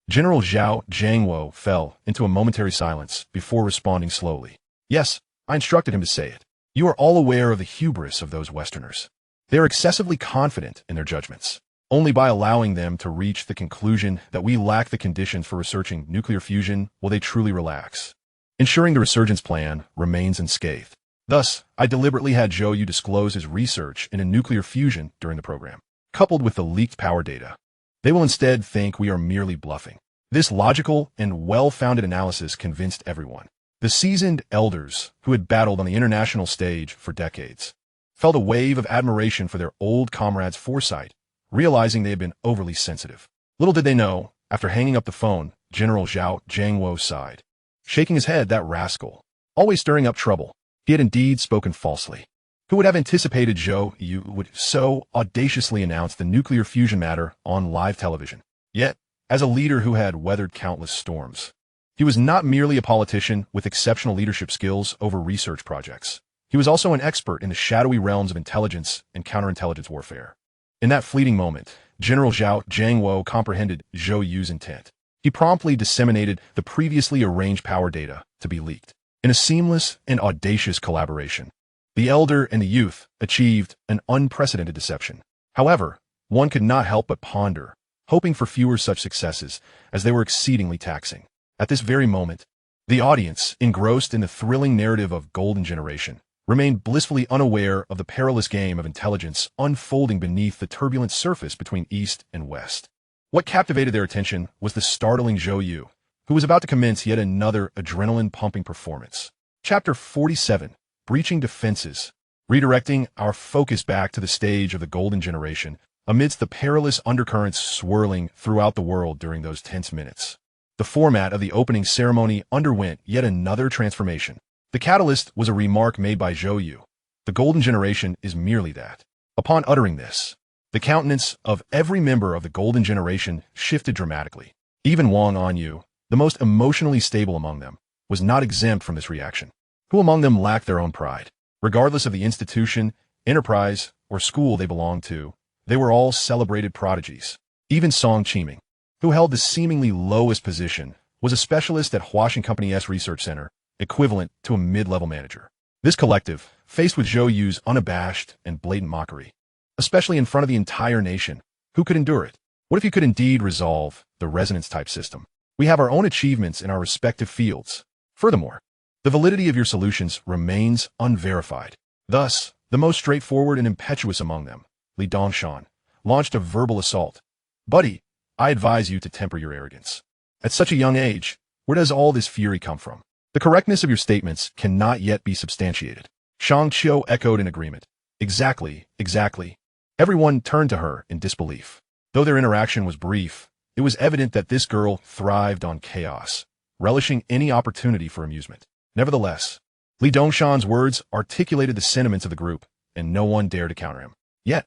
General Zhou Jiangwo fell into a momentary silence before responding slowly. Yes, I instructed him to say it. You are all aware of the hubris of those Westerners. They are excessively confident in their judgments. Only by allowing them to reach the conclusion that we lack the conditions for researching nuclear fusion will they truly relax, ensuring the resurgence plan remains unscathed. Thus, I deliberately had Zhou You disclose his research into nuclear fusion during the program, coupled with the leaked power data. They will instead think we are merely bluffing. This logical and well-founded analysis convinced everyone. The seasoned elders, who had battled on the international stage for decades, felt a wave of admiration for their old comrade's foresight, realizing they had been overly sensitive. Little did they know, after hanging up the phone, General Zhou Jiangwo sighed, shaking his head. That rascal, always stirring up trouble. He had indeed spoken falsely. Who would have anticipated Zhou You would so audaciously announce the nuclear fusion matter on live television? Yet, as a leader who had weathered countless storms, he was not merely a politician with exceptional leadership skills over research projects. He was also an expert in the shadowy realms of intelligence and counterintelligence warfare. In that fleeting moment, General Zhou Jiangwo comprehended Zhou Yu's intent. He promptly disseminated the previously arranged power data to be leaked. In a seamless and audacious collaboration, the elder and the youth achieved an unprecedented deception. However, one could not help but ponder, hoping for fewer such successes, as they were exceedingly taxing. At this very moment, the audience, engrossed in the thrilling narrative of Golden Generation, remained blissfully unaware of the perilous game of intelligence unfolding beneath the turbulent surface between East and West. What captivated their attention was the startling Zhou You, who was about to commence yet another adrenaline-pumping performance. Chapter 47, Breaching Defenses, redirecting our focus back to the stage of the Golden Generation amidst the perilous undercurrents swirling throughout the world during those tense minutes. The format of the opening ceremony underwent yet another transformation. The catalyst was a remark made by Zhou You. The Golden Generation is merely that. Upon uttering this, The countenance of every member of the Golden Generation shifted dramatically. Even Zhou You, the most emotionally stable among them, was not exempt from this reaction. Who among them lacked their own pride? Regardless of the institution, enterprise, or school they belonged to, they were all celebrated prodigies. Even Song Qiming, who held the seemingly lowest position, was a specialist at Huashan Company's research center, equivalent to a mid-level manager. This collective, faced with Zhou Yu's unabashed and blatant mockery, especially in front of the entire nation, who could endure it? What if you could indeed resolve the resonance-type system? We have our own achievements in our respective fields. Furthermore, the validity of your solutions remains unverified. Thus, the most straightforward and impetuous among them, Li Dongshan, launched a verbal assault. Buddy, I advise you to temper your arrogance. At such a young age, where does all this fury come from? The correctness of your statements cannot yet be substantiated. Shang Qiu echoed in agreement. Exactly, exactly. Everyone turned to her in disbelief. Though their interaction was brief, it was evident that this girl thrived on chaos, relishing any opportunity for amusement. Nevertheless, Li Dongshan's words articulated the sentiments of the group, and no one dared to counter him. Yet,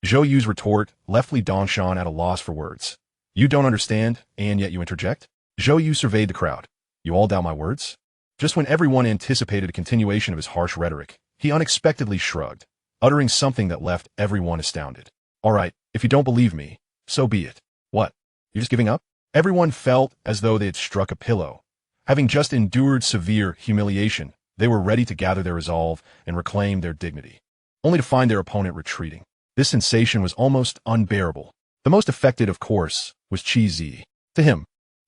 Zhou Yu's retort left Li Dongshan at a loss for words. You don't understand, and yet you interject? Zhou Yu surveyed the crowd. You all doubt my words? Just when everyone anticipated a continuation of his harsh rhetoric, he unexpectedly shrugged, uttering something that left everyone astounded. All right, if you don't believe me, so be it. What? You're just giving up? Everyone felt as though they had struck a pillow. Having just endured severe humiliation, they were ready to gather their resolve and reclaim their dignity, only to find their opponent retreating. This sensation was almost unbearable. The most affected, of course, was Qi Zi. To him,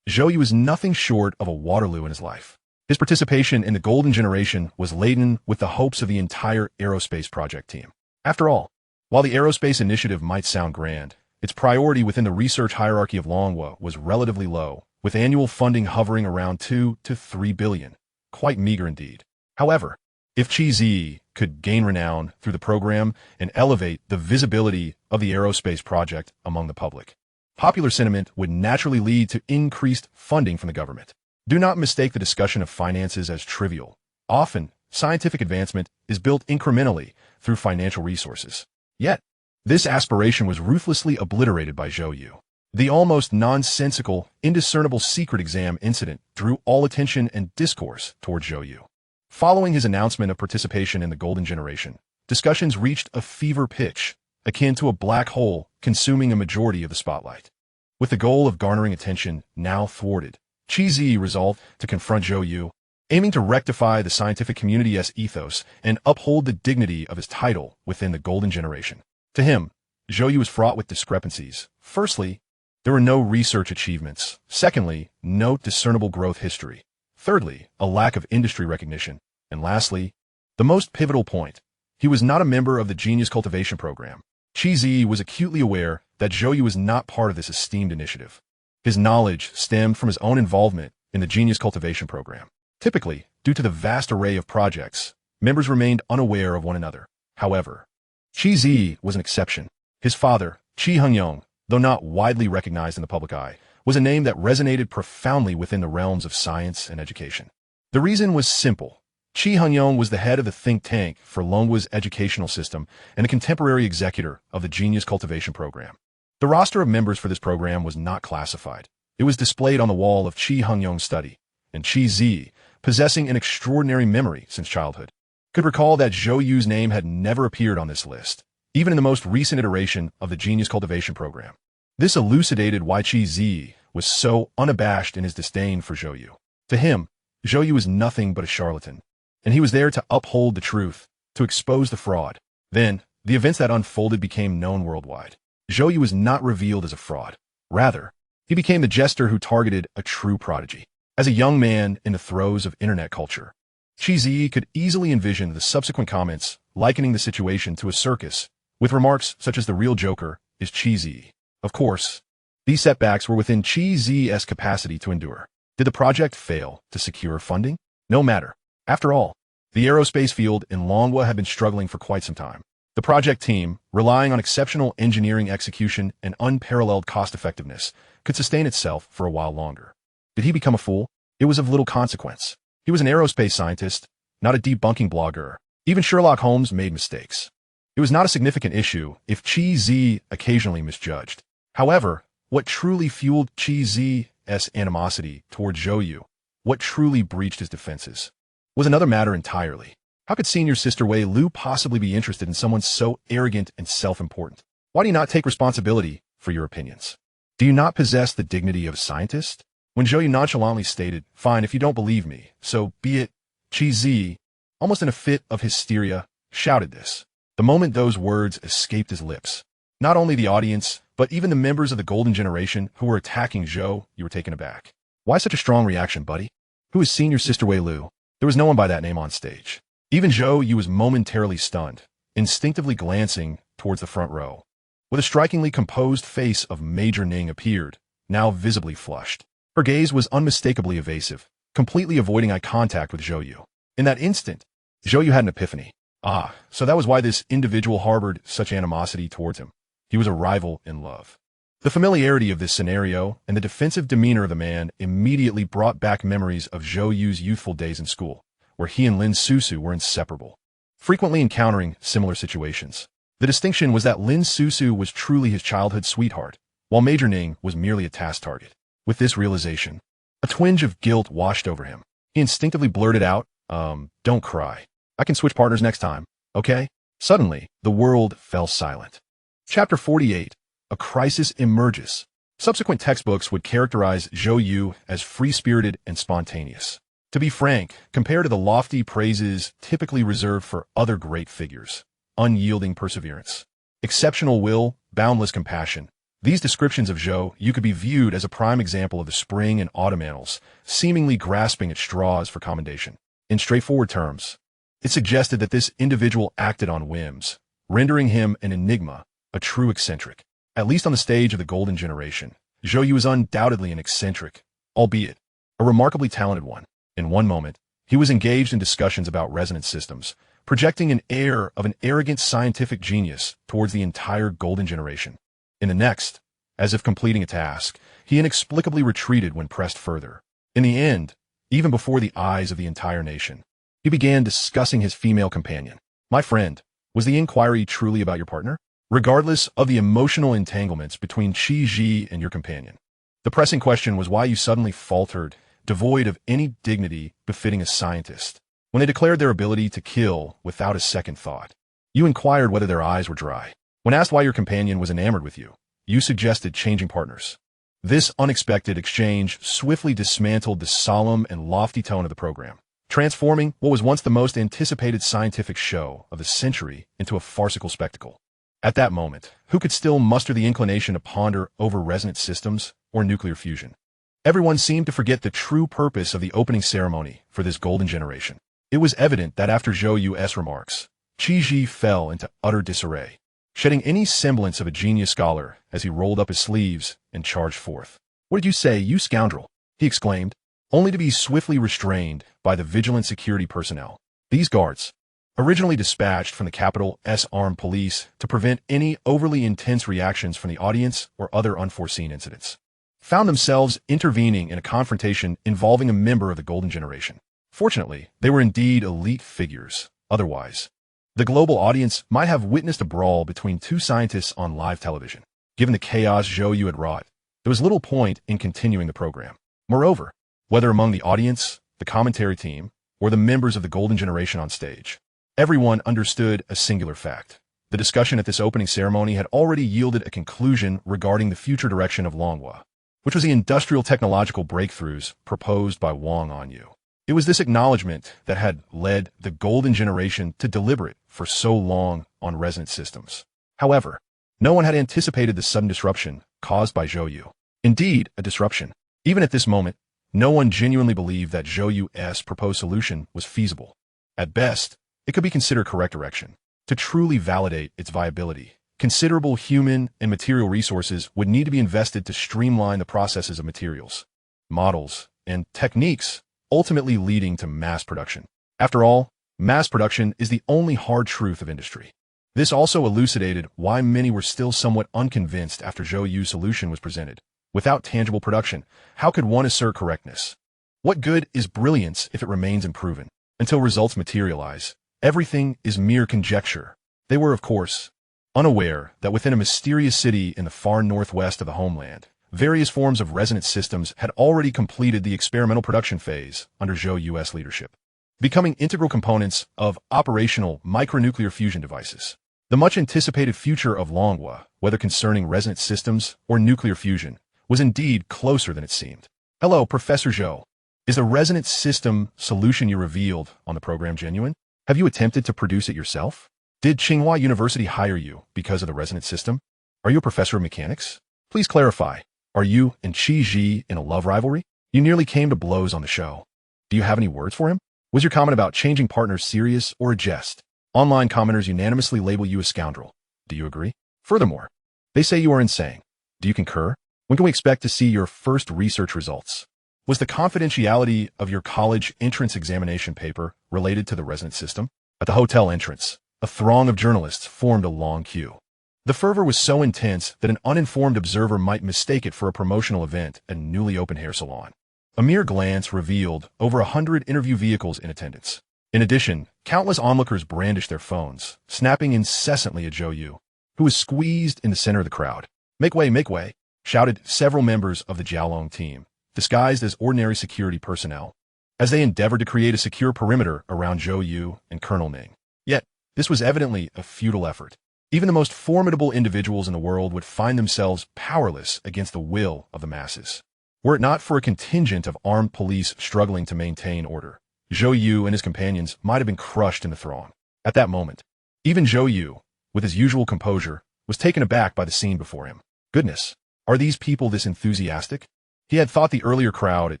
Zhou Yu was nothing short of a Waterloo in his life. His participation in the Golden Generation was laden with the hopes of the entire aerospace project team. After all, while the aerospace initiative might sound grand, its priority within the research hierarchy of Longguo was relatively low, with annual funding hovering around 2 to 3 billion. Quite meager indeed. However, if Qi Zi could gain renown through the program and elevate the visibility of the aerospace project among the public, popular sentiment would naturally lead to increased funding from the government. Do not mistake the discussion of finances as trivial. Often, scientific advancement is built incrementally through financial resources. Yet, this aspiration was ruthlessly obliterated by Zhou Yu. The almost nonsensical, indiscernible secret exam incident drew all attention and discourse towards Zhou Yu. Following his announcement of participation in the Golden Generation, discussions reached a fever pitch, akin to a black hole consuming a majority of the spotlight. With the goal of garnering attention now thwarted, Qi Zi resolved to confront Zhou Yu, aiming to rectify the scientific community's ethos and uphold the dignity of his title within the Golden Generation. To him, Zhou Yu was fraught with discrepancies. Firstly, there were no research achievements. Secondly, no discernible growth history. Thirdly, a lack of industry recognition. And lastly, the most pivotal point, he was not a member of the Genius Cultivation Program. Qi Zi was acutely aware that Zhou Yu was not part of this esteemed initiative. His knowledge stemmed from his own involvement in the Genius Cultivation Program. Typically, due to the vast array of projects, members remained unaware of one another. However, Qi Zi was an exception. His father, Qi Hongyong, though not widely recognized in the public eye, was a name that resonated profoundly within the realms of science and education. The reason was simple. Qi Hongyong was the head of the think tank for Longguo's educational system and a contemporary executor of the Genius Cultivation Program. The roster of members for this program was not classified. It was displayed on the wall of Qi Hongyong's study, and Qi Zi, possessing an extraordinary memory since childhood, could recall that Zhou Yu's name had never appeared on this list, even in the most recent iteration of the Genius Cultivation Program. This elucidated why Qi Zi was so unabashed in his disdain for Zhou Yu. To him, Zhou Yu was nothing but a charlatan, and he was there to uphold the truth, to expose the fraud. Then, the events that unfolded became known worldwide. Zhou Yu was not revealed as a fraud. Rather, he became the jester who targeted a true prodigy. As a young man in the throes of internet culture, Qi Zi could easily envision the subsequent comments likening the situation to a circus, with remarks such as the real joker is Qi Zi. Of course, these setbacks were within Qi Zi's capacity to endure. Did the project fail to secure funding? No matter. After all, the aerospace field in Longguo had been struggling for quite some time. The project team, relying on exceptional engineering execution and unparalleled cost-effectiveness, could sustain itself for a while longer. Did he become a fool? It was of little consequence. He was an aerospace scientist, not a debunking blogger. Even Sherlock Holmes made mistakes. It was not a significant issue if Qi Zi occasionally misjudged. However, what truly fueled Qi Zi's animosity toward Zhou You, what truly breached his defenses, was another matter entirely. How could senior sister Wei Lu possibly be interested in someone so arrogant and self-important? Why do you not take responsibility for your opinions? Do you not possess the dignity of a scientist? When Zhou Yu nonchalantly stated, "Fine, if you don't believe me, so be it," Qi Zi, almost in a fit of hysteria, shouted this. The moment those words escaped his lips, not only the audience, but even the members of the golden generation who were attacking Zhou Yu were taken aback. Why such a strong reaction, buddy? Who is senior sister Wei Lu? There was no one by that name on stage. Even Zhou Yu was momentarily stunned, instinctively glancing towards the front row. With a strikingly composed face of Major Ning appeared, now visibly flushed. Her gaze was unmistakably evasive, completely avoiding eye contact with Zhou Yu. In that instant, Zhou Yu had an epiphany. Ah, so that was why this individual harbored such animosity towards him. He was a rival in love. The familiarity of this scenario and the defensive demeanor of the man immediately brought back memories of Zhou Yu's youthful days in school, where he and Lin Susu were inseparable, frequently encountering similar situations. The distinction was that Lin Susu was truly his childhood sweetheart, while Major Ning was merely a task target. With this realization, a twinge of guilt washed over him. He instinctively blurted out, "Don't cry. I can switch partners next time, okay?" Suddenly, the world fell silent. Chapter 48. A Crisis Emerges. Subsequent textbooks would characterize Zhou Yu as free-spirited and spontaneous. To be frank, compared to the lofty praises typically reserved for other great figures, unyielding perseverance, exceptional will, boundless compassion, these descriptions of Zhou Yu could be viewed as a prime example of the spring and autumn annals, seemingly grasping at straws for commendation. In straightforward terms, it suggested that this individual acted on whims, rendering him an enigma, a true eccentric. At least on the stage of the golden generation, Zhou Yu is undoubtedly an eccentric, albeit a remarkably talented one. In one moment, he was engaged in discussions about resonance systems, projecting an air of an arrogant scientific genius towards the entire golden generation. In the next, as if completing a task, he inexplicably retreated when pressed further. In the end, even before the eyes of the entire nation, he began discussing his female companion. "My friend, was the inquiry truly about your partner? Regardless of the emotional entanglements between Qi Zi and your companion, the pressing question was why you suddenly faltered, devoid of any dignity befitting a scientist, when they declared their ability to kill without a second thought. You inquired whether their eyes were dry. When asked why your companion was enamored with you, you suggested changing partners." This unexpected exchange swiftly dismantled the solemn and lofty tone of the program, transforming what was once the most anticipated scientific show of the century into a farcical spectacle. At that moment, who could still muster the inclination to ponder over resonance systems or nuclear fusion? Everyone seemed to forget the true purpose of the opening ceremony for this golden generation. It was evident that after Zhou Yu's remarks, Qi Zi fell into utter disarray, shedding any semblance of a genius scholar as he rolled up his sleeves and charged forth. "What did you say, you scoundrel?" he exclaimed, only to be swiftly restrained by the vigilant security personnel. These guards, originally dispatched from the capital's armed police to prevent any overly intense reactions from the audience or other unforeseen incidents, found themselves intervening in a confrontation involving a member of the golden generation. Fortunately, they were indeed elite figures. Otherwise, the global audience might have witnessed a brawl between two scientists on live television. Given the chaos Zhou Yu had wrought, there was little point in continuing the program. Moreover, whether among the audience, the commentary team, or the members of the golden generation on stage, everyone understood a singular fact. The discussion at this opening ceremony had already yielded a conclusion regarding the future direction of Longguo, which was the industrial technological breakthroughs proposed by Wang Yu. It was this acknowledgement that had led the golden generation to deliberate for so long on resonance systems. However, no one had anticipated the sudden disruption caused by Zhou Yu. Indeed, a disruption. Even at this moment, no one genuinely believed that Zhou Yu's proposed solution was feasible. At best, it could be considered correct direction. To truly validate its viability, considerable human and material resources would need to be invested to streamline the processes of materials, models, and techniques, ultimately leading to mass production. After all, mass production is the only hard truth of industry. This also elucidated why many were still somewhat unconvinced after Zhou Yu's solution was presented. Without tangible production, how could one assert correctness? What good is brilliance if it remains unproven? Until results materialize, everything is mere conjecture. They were, of course, unaware that within a mysterious city in the far northwest of the homeland, various forms of resonance systems had already completed the experimental production phase under Zhou Yu's leadership, becoming integral components of operational micronuclear fusion devices. The much-anticipated future of Longguo, whether concerning resonance systems or nuclear fusion, was indeed closer than it seemed. Hello, Professor Zhou. Is the resonance system solution you revealed on the program genuine? Have you attempted to produce it yourself? Did Tsinghua University hire you because of the resonance system? Are you a professor of mechanics? Please clarify. Are you and Qi Ji in a love rivalry? You nearly came to blows on the show. Do you have any words for him? Was your comment about changing partners serious or a jest? Online commenters unanimously label you a scoundrel. Do you agree? Furthermore, they say you are insane. Do you concur? When can we expect to see your first research results? Was the confidentiality of your college entrance examination paper related to the resonance system? At the hotel entrance, a throng of journalists formed a long queue. The fervor was so intense that an uninformed observer might mistake it for a promotional event at a newly opened hair salon. A mere glance revealed over 100 interview vehicles in attendance. In addition, countless onlookers brandished their phones, snapping incessantly at Zhou You, who was squeezed in the center of the crowd. Make way, shouted several members of the Jiaolong team, disguised as ordinary security personnel, as they endeavored to create a secure perimeter around Zhou You and Colonel Ning. Yet, this was evidently a futile effort. Even the most formidable individuals in the world would find themselves powerless against the will of the masses. Were it not for a contingent of armed police struggling to maintain order, Zhou You and his companions might have been crushed in the throng. At that moment, even Zhou You, with his usual composure, was taken aback by the scene before him. Goodness, are these people this enthusiastic? He had thought the earlier crowd at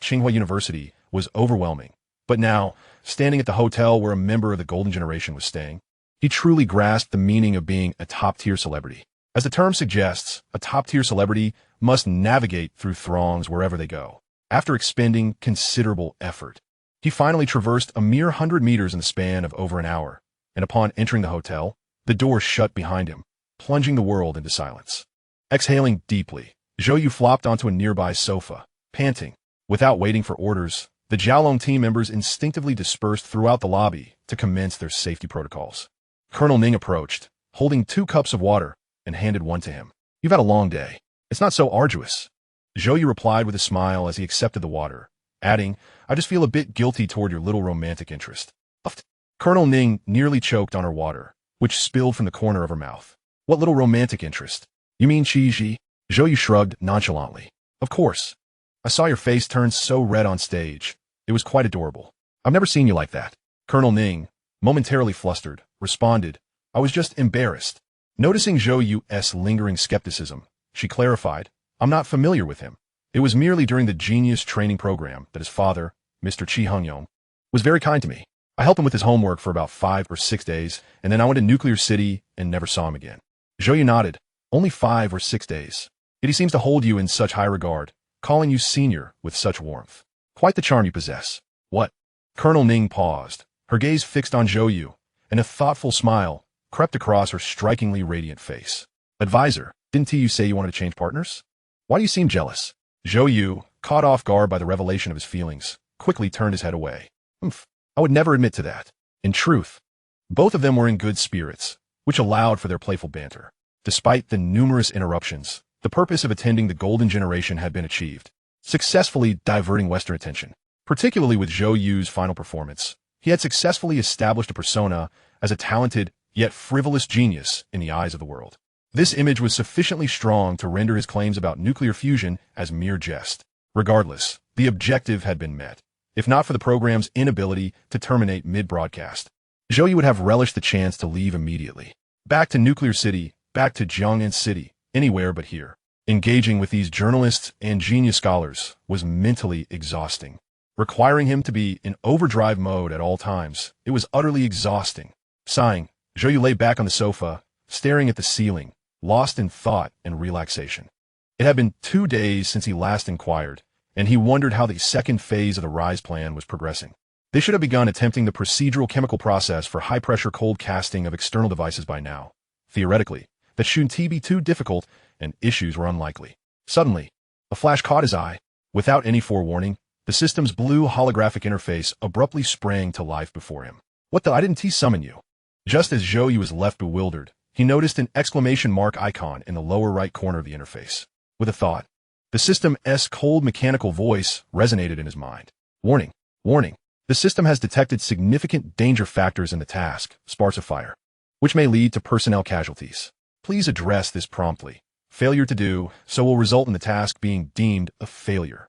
Tsinghua University was overwhelming, but now, standing at the hotel where a member of the Golden Generation was staying, he truly grasped the meaning of being a top-tier celebrity. As the term suggests, a top-tier celebrity must navigate through throngs wherever they go. After expending considerable effort, he finally traversed a mere 100 meters in the span of over an hour, and upon entering the hotel, the door shut behind him, plunging the world into silence. Exhaling deeply, Zhou You flopped onto a nearby sofa, panting. Without waiting for orders, the Jiaolong team members instinctively dispersed throughout the lobby to commence their safety protocols. Colonel Ning approached, holding 2 cups of water, and handed one to him. You've had a long day. It's not so arduous. Zhou You replied with a smile as he accepted the water, adding, I just feel a bit guilty toward your little romantic interest. Colonel Ning nearly choked on her water, which spilled from the corner of her mouth. What little romantic interest? You mean Qi Ji? Zhou You shrugged nonchalantly. Of course. I saw your face turn so red on stage. It was quite adorable. I've never seen you like that. Colonel Ning, momentarily flustered, responded, I was just embarrassed. Noticing Zhou Yu's lingering skepticism, she clarified, I'm not familiar with him. It was merely during the genius training program that his father, Mr. Qi Hongyong, was very kind to me. I helped him with his homework for about 5 or 6 days, and then I went to Nuclear City and never saw him again. Zhou Yu nodded. Only 5 or 6 days. Yet he seems to hold you in such high regard, calling you senior with such warmth. Quite the charm you possess. What? Colonel Ning paused, her gaze fixed on Zhou Yu, and a thoughtful smile crept across her strikingly radiant face. Advisor, didn't you say you wanted to change partners? Why do you seem jealous? Zhou Yu, caught off guard by the revelation of his feelings, quickly turned his head away. I would never admit to that. In truth, both of them were in good spirits, which allowed for their playful banter. Despite the numerous interruptions, the purpose of attending the Golden Generation had been achieved, successfully diverting Western attention. Particularly with Zhou Yu's final performance, he had successfully established a persona as a talented, yet frivolous genius in the eyes of the world. This image was sufficiently strong to render his claims about nuclear fusion as mere jest. Regardless, the objective had been met. If not for the program's inability to terminate mid-broadcast, Zhou Yu would have relished the chance to leave immediately. Back to Nuclear City, back to Jiangnan City, anywhere but here. Engaging with these journalists and genius scholars was mentally exhausting. Requiring him to be in overdrive mode at all times, it was utterly exhausting. Sighing, Zhou Yu lay back on the sofa, staring at the ceiling, lost in thought and relaxation. It had been 2 days since he last inquired, and he wondered how the second phase of the RISE plan was progressing. They should have begun attempting the procedural chemical process for high-pressure cold casting of external devices by now. Theoretically, that shouldn't be too difficult, and issues were unlikely. Suddenly, a flash caught his eye. Without any forewarning, the system's blue holographic interface abruptly sprang to life before him. What the? I didn't summon you. Just as Zhou Yu was left bewildered, he noticed an exclamation mark icon in the lower right corner of the interface. With a thought, the system's cold mechanical voice resonated in his mind. Warning, warning. The system has detected significant danger factors in the task, sparks of fire, which may lead to personnel casualties. Please address this promptly. Failure to do so will result in the task being deemed a failure.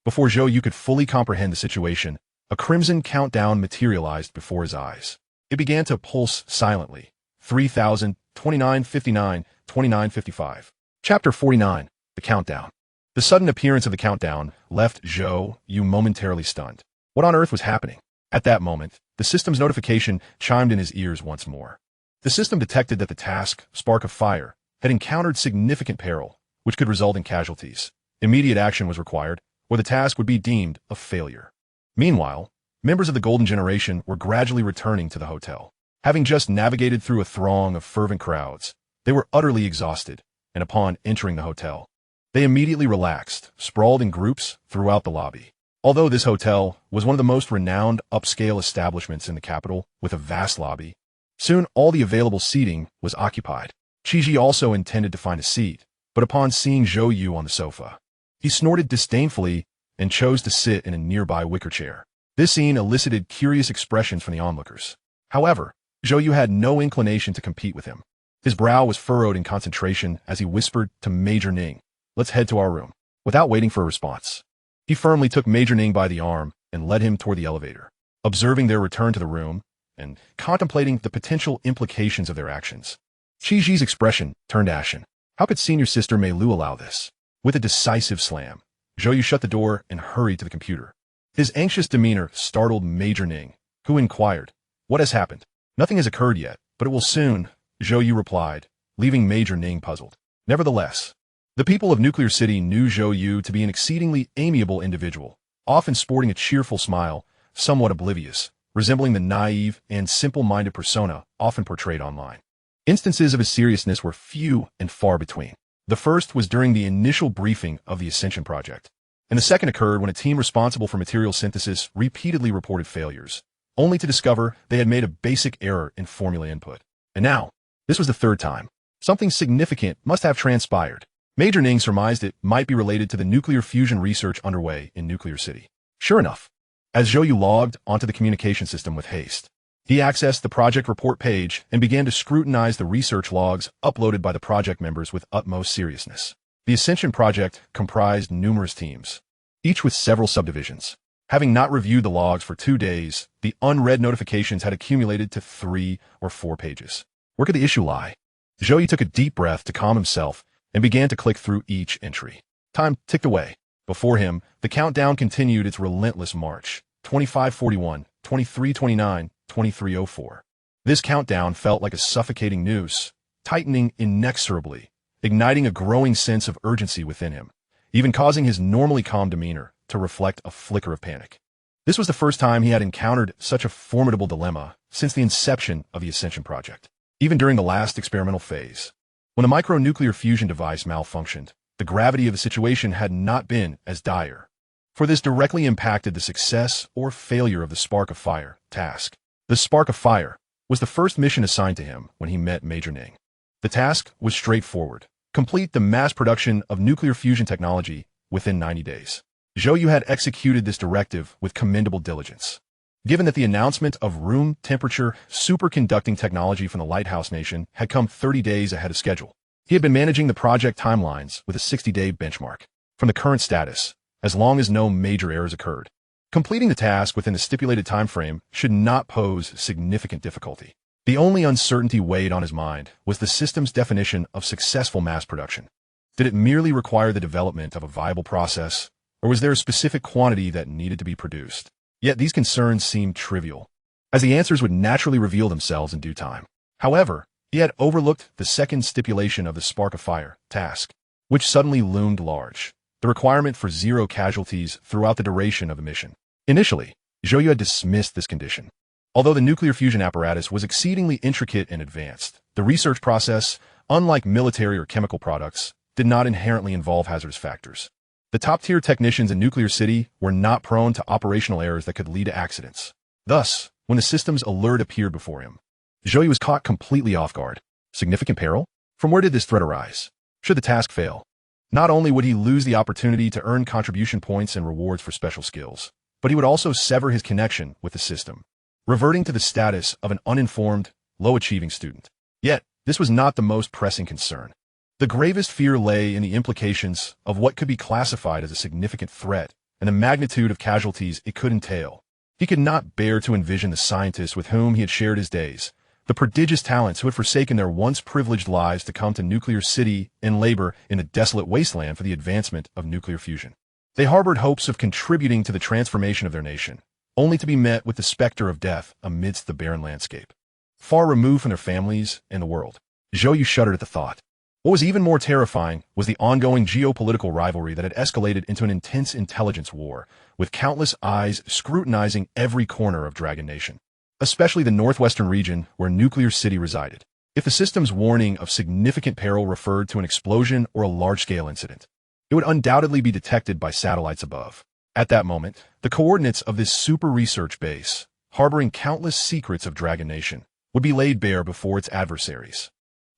Before Zhou Yu could fully comprehend the situation, a crimson countdown materialized before his eyes. It began to pulse silently. 3,000, 2959, 2955. Chapter 49. The Countdown. The sudden appearance of the countdown left Zhou Yu momentarily stunned. What on earth was happening? At that moment, the system's notification chimed in his ears once more. The system detected that the task, Spark of Fire, had encountered significant peril, which could result in casualties. Immediate action was required, or the task would be deemed a failure. Meanwhile, members of the Golden Generation were gradually returning to the hotel. Having just navigated through a throng of fervent crowds, they were utterly exhausted, and upon entering the hotel, they immediately relaxed, sprawled in groups throughout the lobby. Although this hotel was one of the most renowned upscale establishments in the capital with a vast lobby, soon all the available seating was occupied. Qiji also intended to find a seat, but upon seeing Zhou Yu on the sofa, he snorted disdainfully and chose to sit in a nearby wicker chair. This scene elicited curious expressions from the onlookers. However, Zhou Yu had no inclination to compete with him. His brow was furrowed in concentration as he whispered to Major Ning, "Let's head to our room." Without waiting for a response, he firmly took Major Ning by the arm and led him toward the elevator. Observing their return to the room and contemplating the potential implications of their actions, Qiji's expression turned ashen. How could senior sister Mei Lu allow this? With a decisive slam, Zhou Yu shut the door and hurried to the computer. His anxious demeanor startled Major Ning, who inquired, "What has happened?" "Nothing has occurred yet, but it will soon," Zhou Yu replied, leaving Major Ning puzzled. Nevertheless, the people of Nuclear City knew Zhou Yu to be an exceedingly amiable individual, often sporting a cheerful smile, somewhat oblivious, resembling the naive and simple-minded persona often portrayed online. Instances of his seriousness were few and far between. The first was during the initial briefing of the Ascension Project, and the second occurred when a team responsible for material synthesis repeatedly reported failures, only to discover they had made a basic error in formula input. And now, this was the third time. Something significant must have transpired. Major Ning surmised it might be related to the nuclear fusion research underway in Nuclear City. Sure enough, as Zhou Yu logged onto the communication system with haste, he accessed the project report page and began to scrutinize the research logs uploaded by the project members with utmost seriousness. The Ascension Project comprised numerous teams, each with several subdivisions. Having not reviewed the logs for 2 days, the unread notifications had accumulated to 3 or 4 pages. Where could the issue lie? Zhou Yu took a deep breath to calm himself and began to click through each entry. Time ticked away. Before him, the countdown continued its relentless march. 2541, 2329, 2304. This countdown felt like a suffocating noose, tightening inexorably, igniting a growing sense of urgency within him, even causing his normally calm demeanor to reflect a flicker of panic. This was the first time he had encountered such a formidable dilemma since the inception of the Ascension Project. Even during the last experimental phase, when the micronuclear fusion device malfunctioned, the gravity of the situation had not been as dire, for this directly impacted the success or failure of the Spark of Fire task. The Spark of Fire was the first mission assigned to him when he met Major Ning. The task was straightforward: complete the mass production of nuclear fusion technology within 90 days. Zhou Yu had executed this directive with commendable diligence. Given that the announcement of room temperature superconducting technology from the Lighthouse Nation had come 30 days ahead of schedule, he had been managing the project timelines with a 60-day benchmark. From the current status, as long as no major errors occurred, completing the task within the stipulated time frame should not pose significant difficulty. The only uncertainty weighed on his mind was the system's definition of successful mass production. Did it merely require the development of a viable process, or was there a specific quantity that needed to be produced? Yet these concerns seemed trivial, as the answers would naturally reveal themselves in due time. However, he had overlooked the second stipulation of the Spark of Fire task, which suddenly loomed large: the requirement for 0 casualties throughout the duration of the mission. Initially, Zhou Yu had dismissed this condition. Although the nuclear fusion apparatus was exceedingly intricate and advanced, the research process, unlike military or chemical products, did not inherently involve hazardous factors. The top-tier technicians in Nuclear City were not prone to operational errors that could lead to accidents. Thus, when the system's alert appeared before him, Zhou Yu was caught completely off guard. Significant peril? From where did this threat arise? Should the task fail, not only would he lose the opportunity to earn contribution points and rewards for special skills, but he would also sever his connection with the system, reverting to the status of an uninformed, low-achieving student. Yet, this was not the most pressing concern. The gravest fear lay in the implications of what could be classified as a significant threat and the magnitude of casualties it could entail. He could not bear to envision the scientists with whom he had shared his days, the prodigious talents who had forsaken their once privileged lives to come to Nuclear City and labor in the desolate wasteland for the advancement of nuclear fusion. They harbored hopes of contributing to the transformation of their nation, only to be met with the specter of death amidst the barren landscape. Far removed from their families and the world, Zhou Yu shuddered at the thought. What was even more terrifying was the ongoing geopolitical rivalry that had escalated into an intense intelligence war, with countless eyes scrutinizing every corner of Dragon Nation, especially the northwestern region where Nuclear City resided. If the system's warning of significant peril referred to an explosion or a large-scale incident, it would undoubtedly be detected by satellites above. At that moment, the coordinates of this super research base, harboring countless secrets of Dragon Nation, would be laid bare before its adversaries.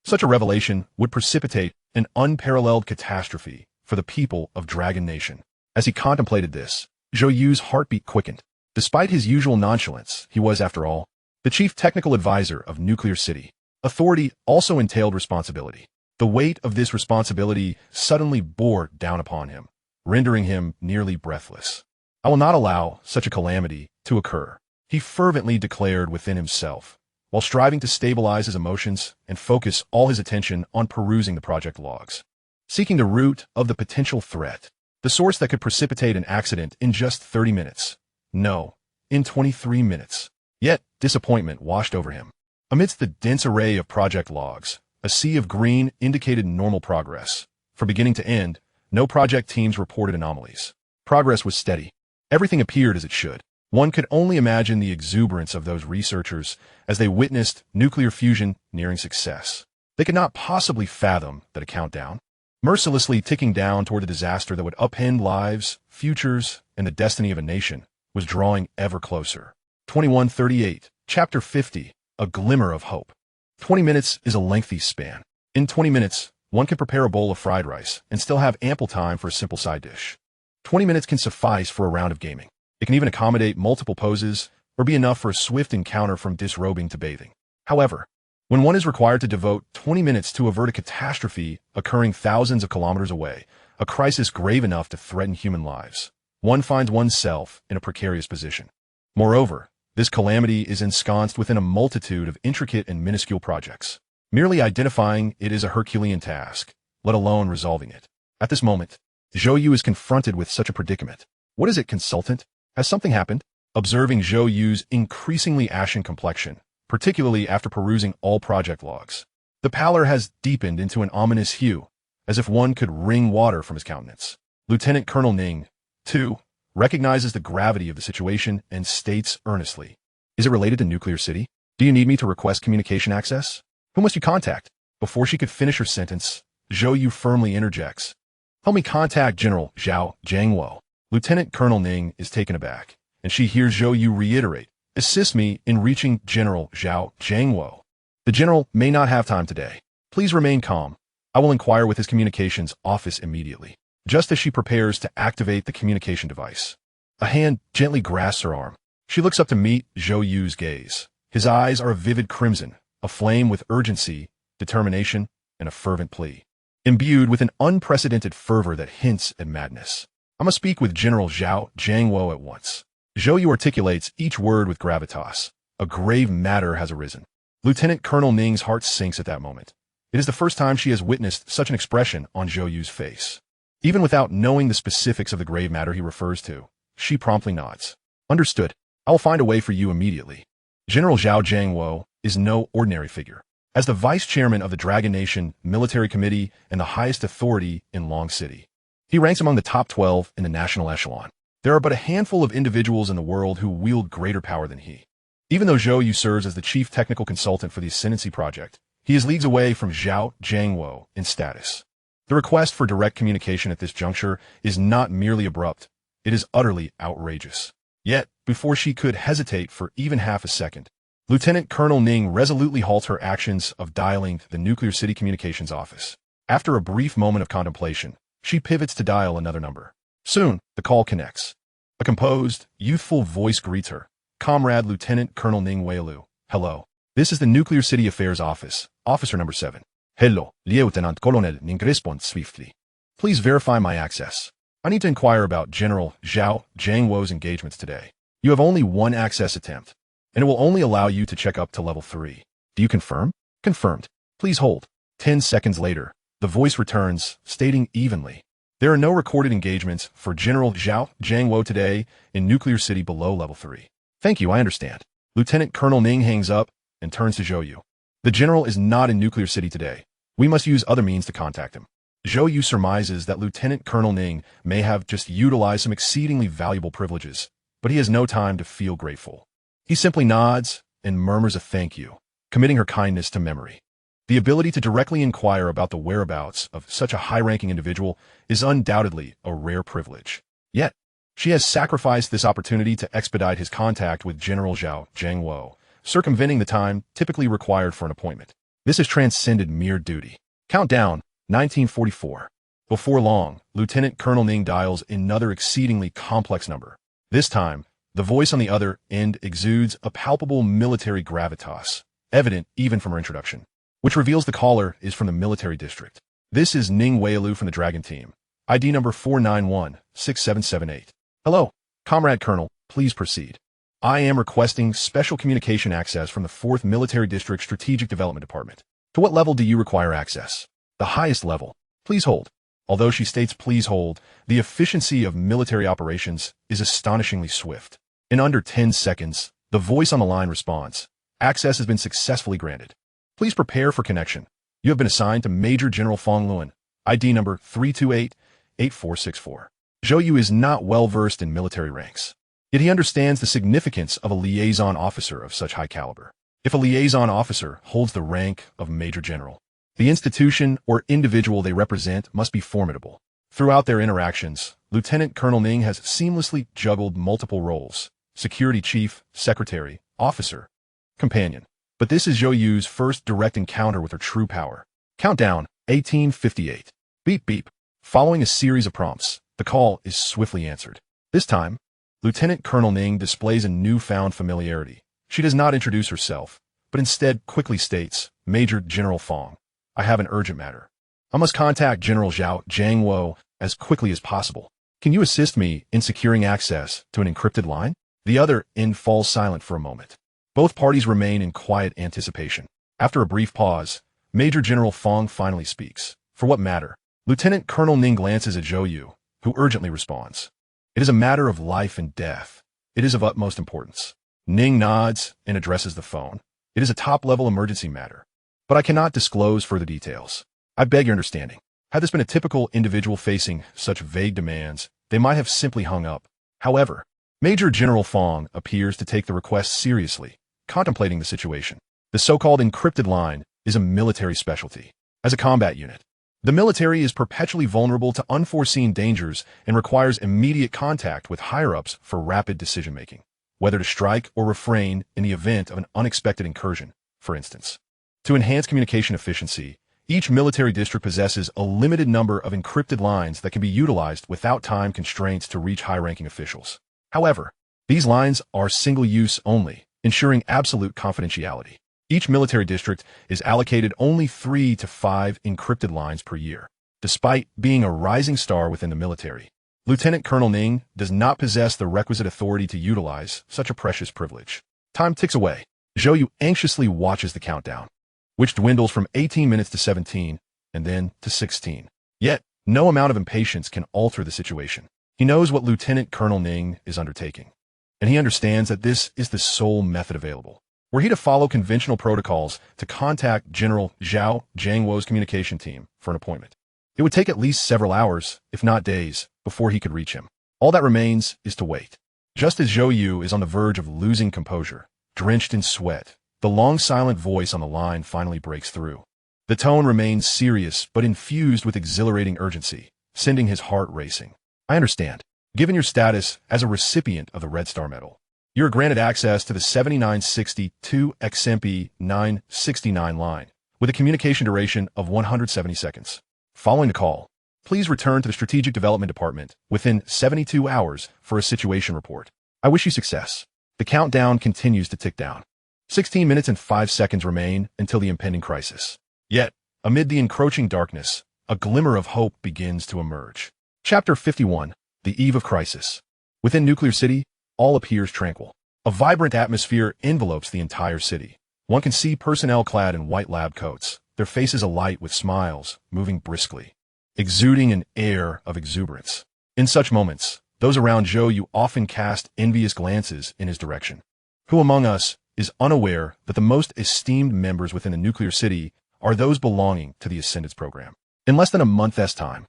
Such a revelation would precipitate an unparalleled catastrophe for the people of Dragon Nation. As he contemplated this, Zhou Yu's heartbeat quickened. Despite his usual nonchalance, he was, after all, the chief technical advisor of Nuclear City. Authority also entailed responsibility. The weight of this responsibility suddenly bore down upon him, rendering him nearly breathless. I will not allow such a calamity to occur, he fervently declared within himself, while striving to stabilize his emotions and focus all his attention on perusing the project logs, seeking the root of the potential threat, the source that could precipitate an accident in just 30 minutes. No, in 23 minutes. Yet, disappointment washed over him. Amidst the dense array of project logs, a sea of green indicated normal progress. From beginning to end, no project teams reported anomalies. Progress was steady. Everything appeared as it should. One could only imagine the exuberance of those researchers as they witnessed nuclear fusion nearing success. They could not possibly fathom that a countdown, mercilessly ticking down toward the disaster that would upend lives, futures, and the destiny of a nation, was drawing ever closer. 2138, Chapter 50, A Glimmer of Hope. 20 minutes is a lengthy span. In 20 minutes, one can prepare a bowl of fried rice and still have ample time for a simple side dish. 20 minutes can suffice for a round of gaming. It can even accommodate multiple poses or be enough for a swift encounter from disrobing to bathing. However, when one is required to devote 20 minutes to avert a catastrophe occurring thousands of kilometers away, a crisis grave enough to threaten human lives, one finds oneself in a precarious position. Moreover, this calamity is ensconced within a multitude of intricate and minuscule projects. Merely identifying it is a Herculean task, let alone resolving it. At this moment, Zhou Yu is confronted with such a predicament. What is it, consultant? Has something happened? Observing Zhou Yu's increasingly ashen complexion, particularly after perusing all project logs, the pallor has deepened into an ominous hue, as if one could wring water from his countenance. Lieutenant Colonel Ning, too, recognizes the gravity of the situation and states earnestly, "Is it related to Nuclear City? Do you need me to request communication access? Who must you contact?" Before she could finish her sentence, Zhou Yu firmly interjects, "Help me contact General Zhao Jiangwo." Lieutenant Colonel Ning is taken aback, and she hears Zhou Yu reiterate, "Assist me in reaching General Zhao Jiangwo. The general may not have time today. Please remain calm. I will inquire with his communications office immediately." Just as she prepares to activate the communication device, a hand gently grasps her arm. She looks up to meet Zhou Yu's gaze. His eyes are a vivid crimson, aflame with urgency, determination, and a fervent plea, imbued with an unprecedented fervor that hints at madness. "I must speak with General Zhao Jiangwo at once." Zhou Yu articulates each word with gravitas. A grave matter has arisen. Lieutenant Colonel Ning's heart sinks at that moment. It is the first time she has witnessed such an expression on Zhou Yu's face. Even without knowing the specifics of the grave matter he refers to, she promptly nods. "Understood. I will find a way for you immediately." General Zhao Jiangwo is no ordinary figure. As the vice chairman of the Dragon Nation Military Committee and the highest authority in Long City, he ranks among the top 12 in the national echelon. There are but a handful of individuals in the world who wield greater power than he. Even though Zhou Yu serves as the chief technical consultant for the Ascendancy Project, he is leagues away from Zhao Jiangwo in status. The request for direct communication at this juncture is not merely abrupt, it is utterly outrageous. Yet, before she could hesitate for even half a second, Lieutenant Colonel Ning resolutely halts her actions of dialing the Nuclear City Communications Office. After a brief moment of contemplation, she pivots to dial another number. Soon, the call connects. A composed, youthful voice greets her. Comrade Lieutenant Colonel Ning Weilu. Hello. This is the Nuclear City Affairs Office, Officer Number 7. Hello, Lieutenant Colonel Ning responds swiftly. Please verify my access. I need to inquire about General Zhou Jiangwo's engagements today. You have only one access attempt, and it will only allow you to check up to level 3. Do you confirm? Confirmed. Please hold. 10 seconds later, the voice returns, stating evenly. There are no recorded engagements for General Zhou Jiangwo today in Nuclear City below level 3. Thank you, I understand. Lieutenant Colonel Ning hangs up and turns to Zhou You. The general is not in Nuclear City today. We must use other means to contact him. Zhou You surmises that Lieutenant Colonel Ning may have just utilized some exceedingly valuable privileges, but he has no time to feel grateful. He simply nods and murmurs a thank you, committing her kindness to memory. The ability to directly inquire about the whereabouts of such a high-ranking individual is undoubtedly a rare privilege. Yet, she has sacrificed this opportunity to expedite his contact with General Zhou Jiangwo, circumventing the time typically required for an appointment. This has transcended mere duty. Countdown, 1944. Before long, Lieutenant Colonel Ning dials another exceedingly complex number. This time, the voice on the other end exudes a palpable military gravitas, evident even from her introduction, which reveals the caller is from the military district. This is Ning Weilu from the Dragon Team, ID number 491-6778. Hello, Comrade Colonel, please proceed. I am requesting special communication access from the 4th Military District Strategic Development Department. To what level do you require access? The highest level. Please hold. Although she states please hold, the efficiency of military operations is astonishingly swift. In under 10 seconds, the voice on the line responds. Access has been successfully granted. Please prepare for connection. You have been assigned to Major General Fong Luan, ID number 328-8464. Zhou You is not well versed in military ranks, yet he understands the significance of a liaison officer of such high caliber. If a liaison officer holds the rank of Major General, the institution or individual they represent must be formidable. Throughout their interactions, Lieutenant Colonel Ning has seamlessly juggled multiple roles: security chief, secretary, officer, companion. But this is Zhou Yu's first direct encounter with her true power. Countdown, 1858. Beep beep. Following a series of prompts, the call is swiftly answered. This time, Lieutenant Colonel Ning displays a newfound familiarity. She does not introduce herself, but instead quickly states, Major General Fong, I have an urgent matter. I must contact General Zhou Jiangwo as quickly as possible. Can you assist me in securing access to an encrypted line? The other end falls silent for a moment. Both parties remain in quiet anticipation. After a brief pause, Major General Fong finally speaks. For what matter? Lieutenant Colonel Ning glances at Zhou You, who urgently responds. It is a matter of life and death. It is of utmost importance. Ning nods and addresses the phone. It is a top-level emergency matter, but I cannot disclose further details. I beg your understanding. Had this been a typical individual facing such vague demands, they might have simply hung up. However, Major General Fong appears to take the request seriously, contemplating the situation. The so-called encrypted line is a military specialty. As a combat unit, the military is perpetually vulnerable to unforeseen dangers and requires immediate contact with higher-ups for rapid decision-making, whether to strike or refrain in the event of an unexpected incursion, for instance. To enhance communication efficiency, each military district possesses a limited number of encrypted lines that can be utilized without time constraints to reach high-ranking officials. However, these lines are single-use only, ensuring absolute confidentiality. Each military district is allocated only 3 to 5 encrypted lines per year. Despite being a rising star within the military, Lieutenant Colonel Ning does not possess the requisite authority to utilize such a precious privilege. Time ticks away. Zhou You anxiously watches the countdown, which dwindles from 18 minutes to 17, and then to 16. Yet, no amount of impatience can alter the situation. He knows what Lieutenant Colonel Ning is undertaking, and he understands that this is the sole method available. Were he to follow conventional protocols to contact General Zhou Jiangwo's communication team for an appointment, it would take at least several hours, if not days, before he could reach him. All that remains is to wait. Just as Zhou You is on the verge of losing composure, drenched in sweat, the long silent voice on the line finally breaks through. The tone remains serious but infused with exhilarating urgency, sending his heart racing. I understand. Given your status as a recipient of the Red Star Medal, You're granted access to the 7962 XMP 969 line, with a communication duration of 170 seconds. Following the call, please return to the Strategic Development Department within 72 hours for a situation report. I wish you success. The countdown continues to tick down. 16 minutes and 5 seconds remain until the impending crisis. Yet, amid the encroaching darkness, a glimmer of hope begins to emerge. Chapter 51, The Eve of Crisis. Within Nuclear City, all appears tranquil. A vibrant atmosphere envelopes the entire city. One can see personnel clad in white lab coats, their faces alight with smiles, moving briskly, exuding an air of exuberance. In such moments, those around Zhou You often cast envious glances in his direction. Who among us is unaware that the most esteemed members within the Nuclear City are those belonging to the Ascendance program? In less than a month's time,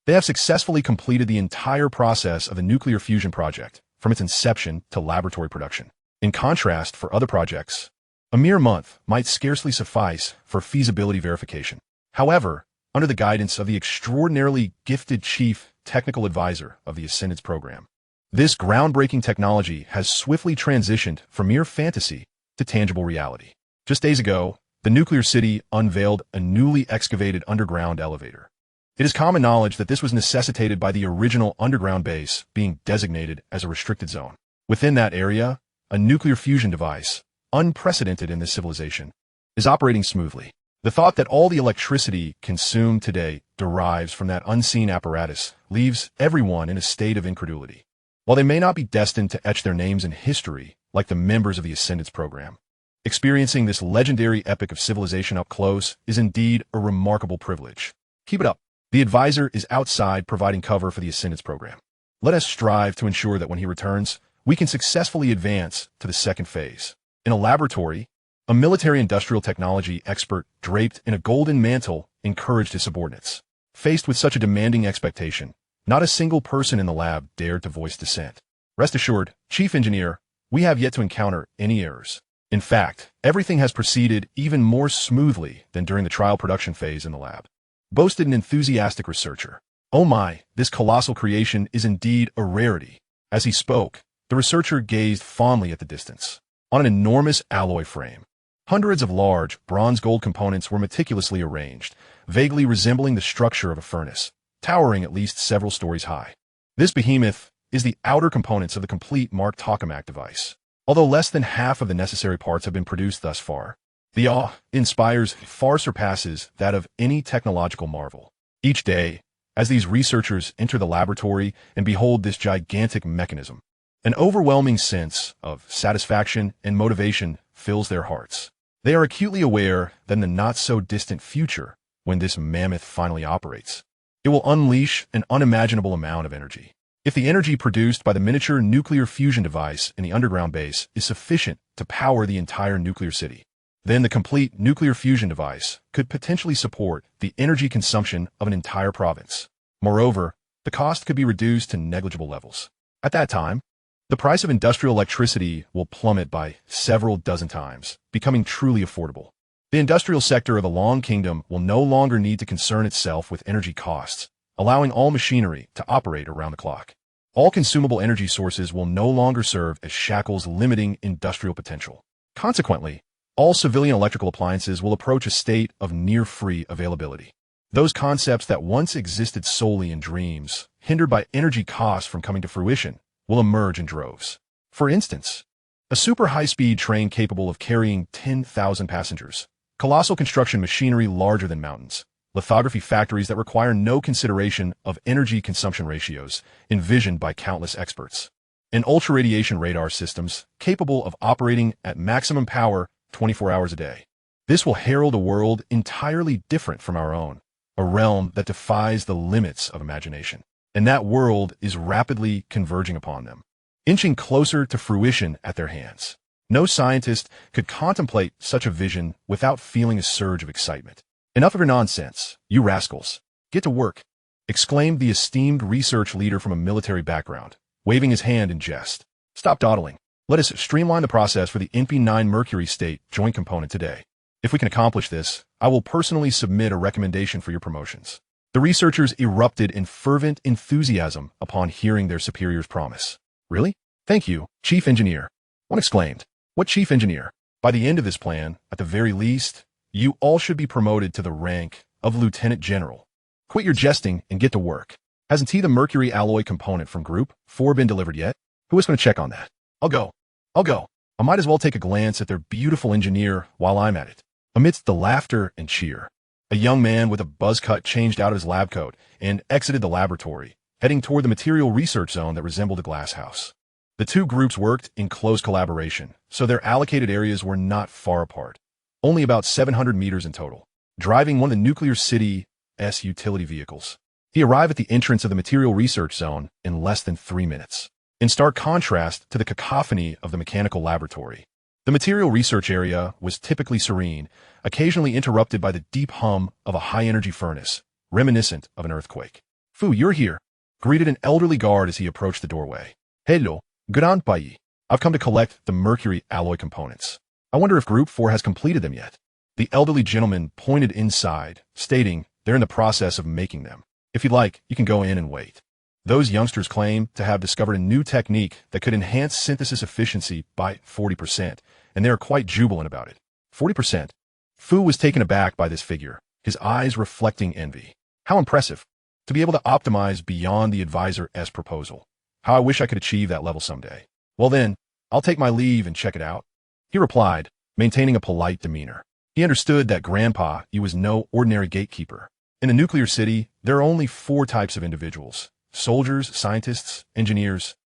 they have successfully completed the entire process of the nuclear fusion project, from its inception to laboratory production. In contrast, for other projects, a mere month might scarcely suffice for feasibility verification. However, under the guidance of the extraordinarily gifted chief technical advisor of the Ascendance program, this groundbreaking technology has swiftly transitioned from mere fantasy to tangible reality. Just days ago, the Nuclear City unveiled a newly excavated underground elevator. It is common knowledge that this was necessitated by the original underground base being designated as a restricted zone. Within that area, a nuclear fusion device, unprecedented in this civilization, is operating smoothly. The thought that all the electricity consumed today derives from that unseen apparatus leaves everyone in a state of incredulity. While they may not be destined to etch their names in history like the members of the Ascendance program, experiencing this legendary epic of civilization up close is indeed a remarkable privilege. Keep it up. The advisor is outside providing cover for the Ascendance program. Let us strive to ensure that when he returns, we can successfully advance to the second phase. In a laboratory, a military-industrial technology expert draped in a golden mantle encouraged his subordinates. Faced with such a demanding expectation, not a single person in the lab dared to voice dissent. Rest assured, Chief Engineer, we have yet to encounter any errors. In fact, everything has proceeded even more smoothly than during the trial production phase in the lab, boasted an enthusiastic researcher. Oh my, this colossal creation is indeed a rarity. As he spoke, the researcher gazed fondly at the distance. On an enormous alloy frame, hundreds of large bronze-gold components were meticulously arranged, vaguely resembling the structure of a furnace, towering at least several stories high. This behemoth is the outer components of the complete Mark Tokamak device. Although less than half of the necessary parts have been produced thus far, the awe inspires far surpasses that of any technological marvel. Each day, as these researchers enter the laboratory and behold this gigantic mechanism, an overwhelming sense of satisfaction and motivation fills their hearts. They are acutely aware that in the not-so-distant future, when this mammoth finally operates, it will unleash an unimaginable amount of energy. If the energy produced by the miniature nuclear fusion device in the underground base is sufficient to power the entire nuclear city, then the complete nuclear fusion device could potentially support the energy consumption of an entire province. Moreover, the cost could be reduced to negligible levels. At that time, the price of industrial electricity will plummet by several dozen times, becoming truly affordable. The industrial sector of the Long Kingdom will no longer need to concern itself with energy costs, allowing all machinery to operate around the clock. All consumable energy sources will no longer serve as shackles limiting industrial potential. Consequently, all civilian electrical appliances will approach a state of near-free availability. Those concepts that once existed solely in dreams, hindered by energy costs from coming to fruition, will emerge in droves. For instance, a super high-speed train capable of carrying 10,000 passengers, colossal construction machinery larger than mountains, lithography factories that require no consideration of energy consumption ratios, envisioned by countless experts, and ultra-radiation radar systems capable of operating at maximum power 24 hours a day. This will herald a world entirely different from our own, a realm that defies the limits of imagination. And that world is rapidly converging upon them, inching closer to fruition at their hands. No scientist could contemplate such a vision without feeling a surge of excitement. Enough of your nonsense, you rascals. Get to work, exclaimed the esteemed research leader from a military background, waving his hand in jest. Stop dawdling. Let us streamline the process for the NP9 Mercury State joint component today. If we can accomplish this, I will personally submit a recommendation for your promotions. The researchers erupted in fervent enthusiasm upon hearing their superior's promise. Really? Thank you, Chief Engineer. One exclaimed, "What chief engineer? By the end of this plan, at the very least, you all should be promoted to the rank of lieutenant general. Quit your jesting and get to work. Hasn't the mercury alloy component from Group 4 been delivered yet? Who is going to check on that? I'll go. I'll go. I might as well take a glance at their beautiful engineer while I'm at it." Amidst the laughter and cheer, a young man with a buzz cut changed out of his lab coat and exited the laboratory, heading toward the material research zone that resembled a glass house. The two groups worked in close collaboration, so their allocated areas were not far apart, only about 700 meters in total. Driving one of the nuclear city's utility vehicles, he arrived at the entrance of the material research zone in less than 3 minutes. In stark contrast to the cacophony of the mechanical laboratory, the material research area was typically serene, occasionally interrupted by the deep hum of a high-energy furnace, reminiscent of an earthquake. "Fu, you're here," greeted an elderly guard as he approached the doorway. "Hello, grandpai. I've come to collect the mercury alloy components. I wonder if Group 4 has completed them yet." The elderly gentleman pointed inside, stating they're in the process of making them. "If you'd like, you can go in and wait." Those youngsters claim to have discovered a new technique that could enhance synthesis efficiency by 40%, and they are quite jubilant about it. 40%? Fu was taken aback by this figure, his eyes reflecting envy. How impressive. To be able to optimize beyond the advisor's proposal. How I wish I could achieve that level someday. "Well then, I'll take my leave and check it out," he replied, maintaining a polite demeanor. He understood that Grandpa was no ordinary gatekeeper. In the nuclear city, there are only 4 types of individuals: soldiers, scientists, engineers,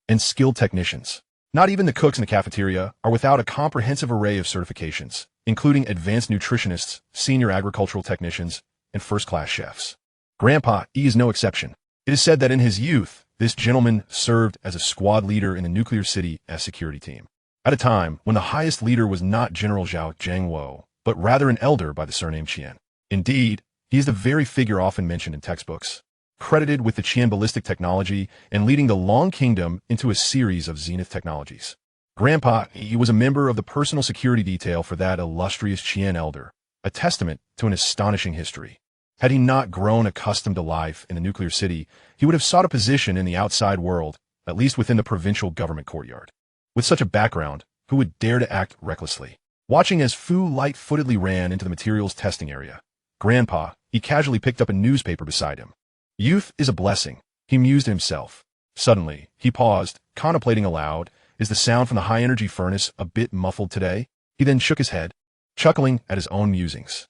and skilled technicians. Not even the cooks in the cafeteria are without a comprehensive array of certifications, including advanced nutritionists, senior agricultural technicians, and first-class chefs. Grandpa is no exception. It is said that in his youth, this gentleman served as a squad leader in the nuclear city's security team, at a time when the highest leader was not General Zhou You, but rather an elder by the surname Qian. Indeed, he is the very figure often mentioned in textbooks, credited with the Qian ballistic technology and leading the Long Kingdom into a series of zenith technologies. Grandpa was a member of the personal security detail for that illustrious Qian elder, a testament to an astonishing history. Had he not grown accustomed to life in the nuclear city, he would have sought a position in the outside world, at least within the provincial government courtyard. With such a background, who would dare to act recklessly? Watching as Fu light-footedly ran into the materials testing area, Grandpa, he casually picked up a newspaper beside him. Youth is a blessing, he mused to himself. Suddenly, he paused, contemplating aloud, is the sound from the high-energy furnace a bit muffled today? He then shook his head, chuckling at his own musings.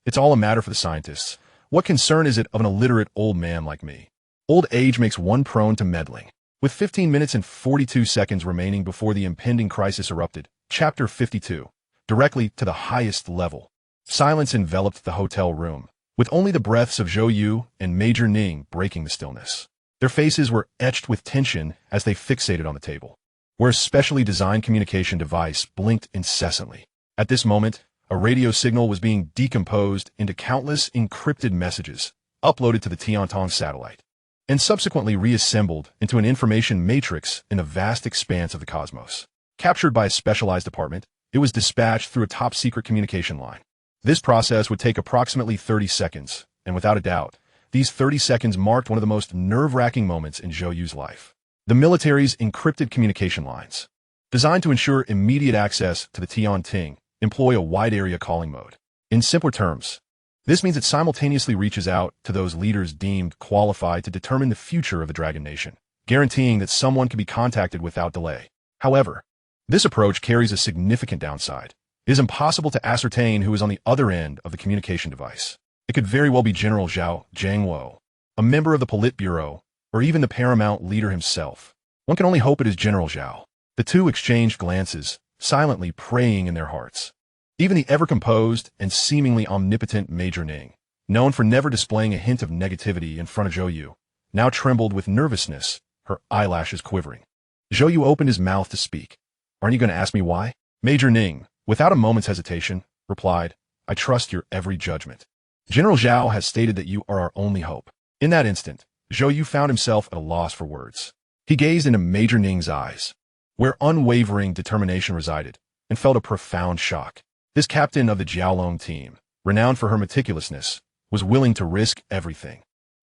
It's all a matter for the scientists. What concern is it of an illiterate old man like me? Old age makes one prone to meddling. With 15 minutes and 42 seconds remaining before the impending crisis erupted, Chapter 52, directly to the highest level. Silence enveloped the hotel room, with only the breaths of Zhou You and Major Ning breaking the stillness. Their faces were etched with tension as they fixated on the table, where a specially designed communication device blinked incessantly. At this moment, a radio signal was being decomposed into countless encrypted messages, uploaded to the Tiantong satellite, and subsequently reassembled into an information matrix in the vast expanse of the cosmos. Captured by a specialized department, it was dispatched through a top-secret communication line. This process would take approximately 30 seconds, and without a doubt, these 30 seconds marked one of the most nerve-wracking moments in Zhou Yu's life. The military's encrypted communication lines, designed to ensure immediate access to the Tianting, employ a wide-area calling mode. In simpler terms, this means it simultaneously reaches out to those leaders deemed qualified to determine the future of the Dragon Nation, guaranteeing that someone can be contacted without delay. However, this approach carries a significant downside. It is impossible to ascertain who is on the other end of the communication device. It could very well be General Zhou You, a member of the Politburo, or even the paramount leader himself. One can only hope it is General Zhou. The two exchanged glances, silently praying in their hearts. Even the ever-composed and seemingly omnipotent Major Ning, known for never displaying a hint of negativity in front of Zhou Yu, now trembled with nervousness, her eyelashes quivering. Zhou Yu opened his mouth to speak. "Aren't you going to ask me why?" Major Ning, without a moment's hesitation, replied, "I trust your every judgment. General Zhou has stated that you are our only hope." In that instant, Zhou Yu found himself at a loss for words. He gazed into Major Ning's eyes, where unwavering determination resided, and felt a profound shock. This captain of the Jiaolong team, renowned for her meticulousness, was willing to risk everything,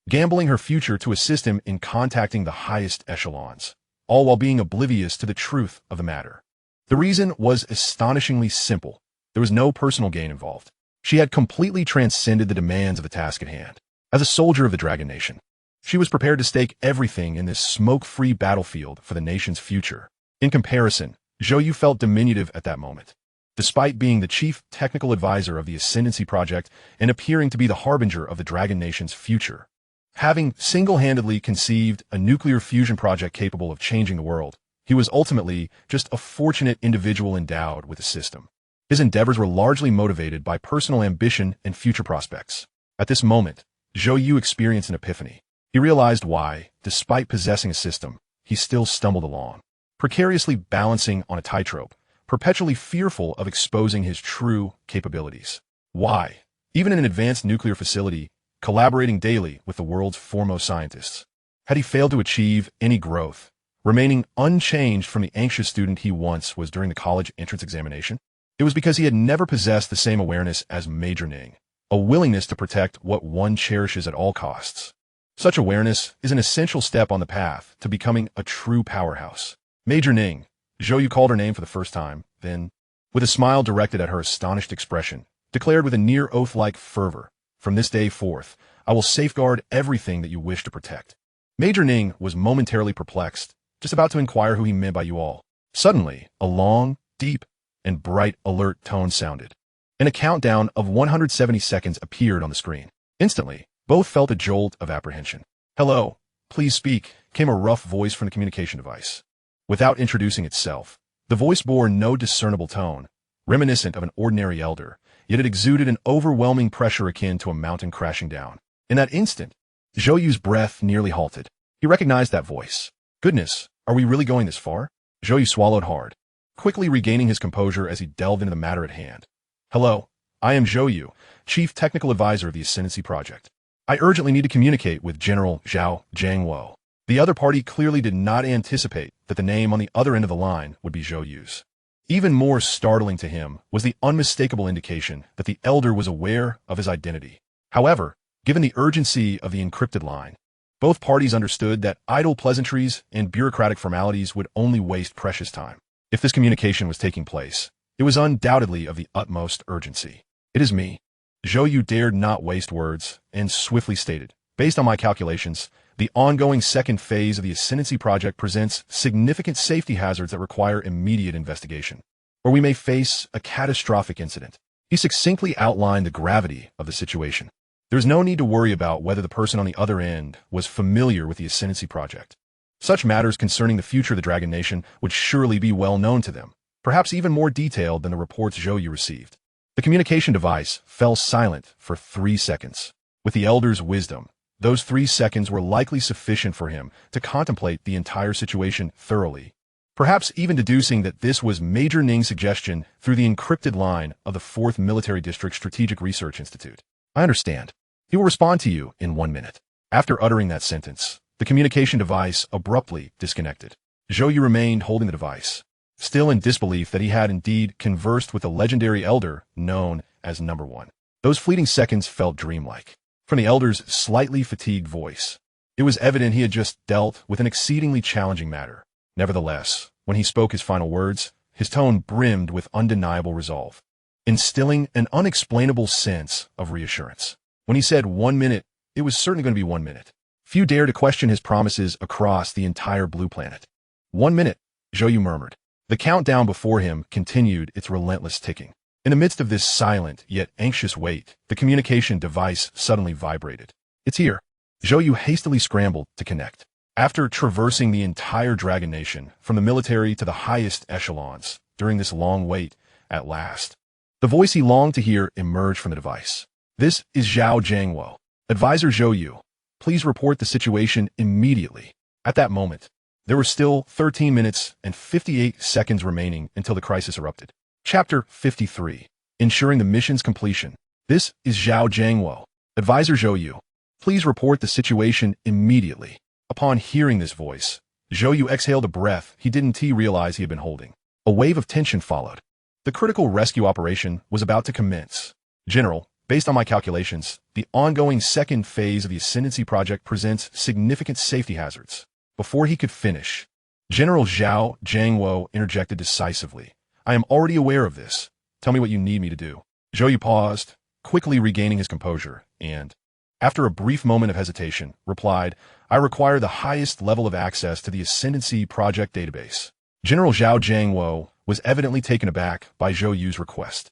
gambling her future to assist him in contacting the highest echelons, all while being oblivious to the truth of the matter. The reason was astonishingly simple. There was no personal gain involved. She had completely transcended the demands of the task at hand. As a soldier of the Dragon Nation, she was prepared to stake everything in this smoke-free battlefield for the nation's future. In comparison, Zhou You felt diminutive at that moment. Despite being the chief technical advisor of the Ascendancy Project and appearing to be the harbinger of the Dragon Nation's future, having single-handedly conceived a nuclear fusion project capable of changing the world, he was ultimately just a fortunate individual endowed with a system. His endeavors were largely motivated by personal ambition and future prospects. At this moment, Zhou You experienced an epiphany. He realized why, despite possessing a system, he still stumbled along, precariously balancing on a tightrope, perpetually fearful of exposing his true capabilities. Why, even in an advanced nuclear facility, collaborating daily with the world's foremost scientists, had he failed to achieve any growth, remaining unchanged from the anxious student he once was during the college entrance examination? It was because he had never possessed the same awareness as Major Ning, a willingness to protect what one cherishes at all costs. Such awareness is an essential step on the path to becoming a true powerhouse. Major Ning, Zhou You called her name for the first time, then, with a smile directed at her astonished expression, declared with a near oath-like fervor, "From this day forth, I will safeguard everything that you wish to protect." Major Ning was momentarily perplexed, just about to inquire who he meant by you all. Suddenly, a long, deep, and bright alert tone sounded, and a countdown of 170 seconds appeared on the screen. Instantly, both felt a jolt of apprehension. "Hello, please speak," came a rough voice from the communication device. Without introducing itself, the voice bore no discernible tone, reminiscent of an ordinary elder, yet it exuded an overwhelming pressure akin to a mountain crashing down. In that instant, Zhou Yu's breath nearly halted. He recognized that voice. Goodness, are we really going this far? Zhou Yu swallowed hard, quickly regaining his composure as he delved into the matter at hand. "Hello, I am Zhou Yu, Chief Technical Advisor of the Ascendancy Project. I urgently need to communicate with General Zhao Jiangwo." The other party clearly did not anticipate that the name on the other end of the line would be Zhou Yu's. Even more startling to him was the unmistakable indication that the elder was aware of his identity. However, given the urgency of the encrypted line, both parties understood that idle pleasantries and bureaucratic formalities would only waste precious time. If this communication was taking place, it was undoubtedly of the utmost urgency. "It is me." Zhou Yu dared not waste words and swiftly stated, "Based on my calculations, the ongoing second phase of the Ascendancy Project presents significant safety hazards that require immediate investigation, or we may face a catastrophic incident." He succinctly outlined the gravity of the situation. There is no need to worry about whether the person on the other end was familiar with the Ascendancy Project. Such matters concerning the future of the Dragon Nation would surely be well known to them, perhaps even more detailed than the reports Zhou Yu received. The communication device fell silent for 3 seconds. With the elder's wisdom, those 3 seconds were likely sufficient for him to contemplate the entire situation thoroughly, perhaps even deducing that this was Major Ning's suggestion through the encrypted line of the 4th Military District Strategic Research Institute. "I understand. He will respond to you in 1 minute." After uttering that sentence, the communication device abruptly disconnected. Zhou Yu remained holding the device, still in disbelief that he had indeed conversed with the legendary elder known as Number One. Those fleeting seconds felt dreamlike. From the elder's slightly fatigued voice, it was evident he had just dealt with an exceedingly challenging matter. Nevertheless, when he spoke his final words, his tone brimmed with undeniable resolve, instilling an unexplainable sense of reassurance. When he said 1 minute, it was certainly going to be 1 minute. Few dared to question his promises across the entire blue planet. 1 minute, Zhou Yu murmured. The countdown before him continued its relentless ticking. In the midst of this silent yet anxious wait, the communication device suddenly vibrated. "It's here." Zhou Yu hastily scrambled to connect. After traversing the entire Dragon Nation, from the military to the highest echelons, during this long wait, at last, the voice he longed to hear emerged from the device. "This is Zhao Jiangwo. Advisor Zhou Yu. Please report the situation immediately." At that moment, there were still 13 minutes and 58 seconds remaining until the crisis erupted. Chapter 53. Ensuring the mission's completion. "This is Zhao Jiangwo. Advisor Zhou Yu. Please report the situation immediately." Upon hearing this voice, Zhou Yu exhaled a breath he didn't realize he had been holding. A wave of tension followed. The critical rescue operation was about to commence. "General, based on my calculations, the ongoing second phase of the Ascendancy Project presents significant safety hazards." Before he could finish, General Zhao Jiangwo interjected decisively, I am already aware of this. Tell me what you need me to do. Zhou Yu paused, quickly regaining his composure, and, after a brief moment of hesitation, replied, I require the highest level of access to the Ascendancy Project database. General Zhao Jiangwo was evidently taken aback by Zhou Yu's request.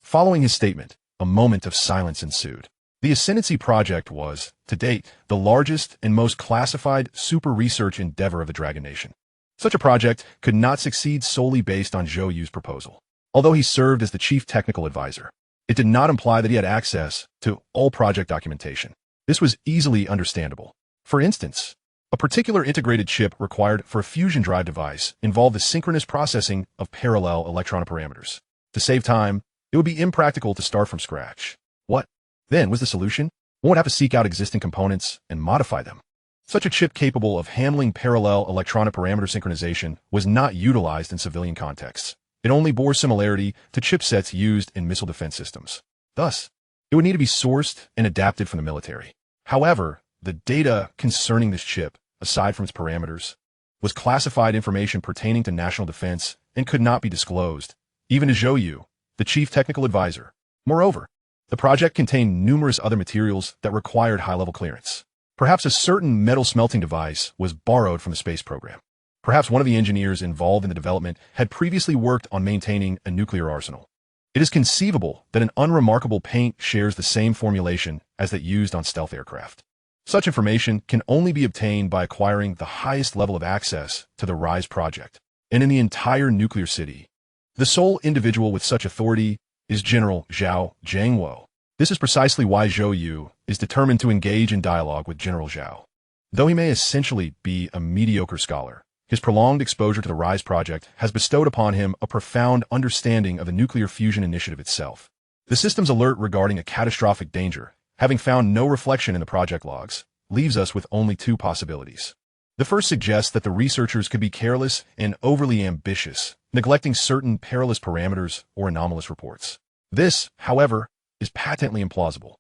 Following his statement, a moment of silence ensued. The Ascendancy Project was, to date, the largest and most classified super research endeavor of the Dragon Nation. Such a project could not succeed solely based on Zhou Yu's proposal. Although he served as the chief technical advisor, it did not imply that he had access to all project documentation. This was easily understandable. For instance, a particular integrated chip required for a fusion drive device involved the synchronous processing of parallel electronic parameters. To save time, it would be impractical to start from scratch. What, then, was the solution? One would have to seek out existing components and modify them. Such a chip capable of handling parallel electronic parameter synchronization was not utilized in civilian contexts. It only bore similarity to chipsets used in missile defense systems. Thus, it would need to be sourced and adapted from the military. However, the data concerning this chip, aside from its parameters, was classified information pertaining to national defense and could not be disclosed, even to Zhou Yu, the chief technical advisor. Moreover, the project contained numerous other materials that required high-level clearance. Perhaps a certain metal smelting device was borrowed from the space program. Perhaps one of the engineers involved in the development had previously worked on maintaining a nuclear arsenal. It is conceivable that an unremarkable paint shares the same formulation as that used on stealth aircraft. Such information can only be obtained by acquiring the highest level of access to the RISE project, and in the entire nuclear city. The sole individual with such authority is General Zhao Jiangwo. This is precisely why Zhou Yu is determined to engage in dialogue with General Zhao. Though he may essentially be a mediocre scholar, his prolonged exposure to the RISE project has bestowed upon him a profound understanding of the nuclear fusion initiative itself. The system's alert regarding a catastrophic danger, having found no reflection in the project logs, leaves us with only two possibilities. The first suggests that the researchers could be careless and overly ambitious, neglecting certain perilous parameters or anomalous reports. This, however, is patently implausible.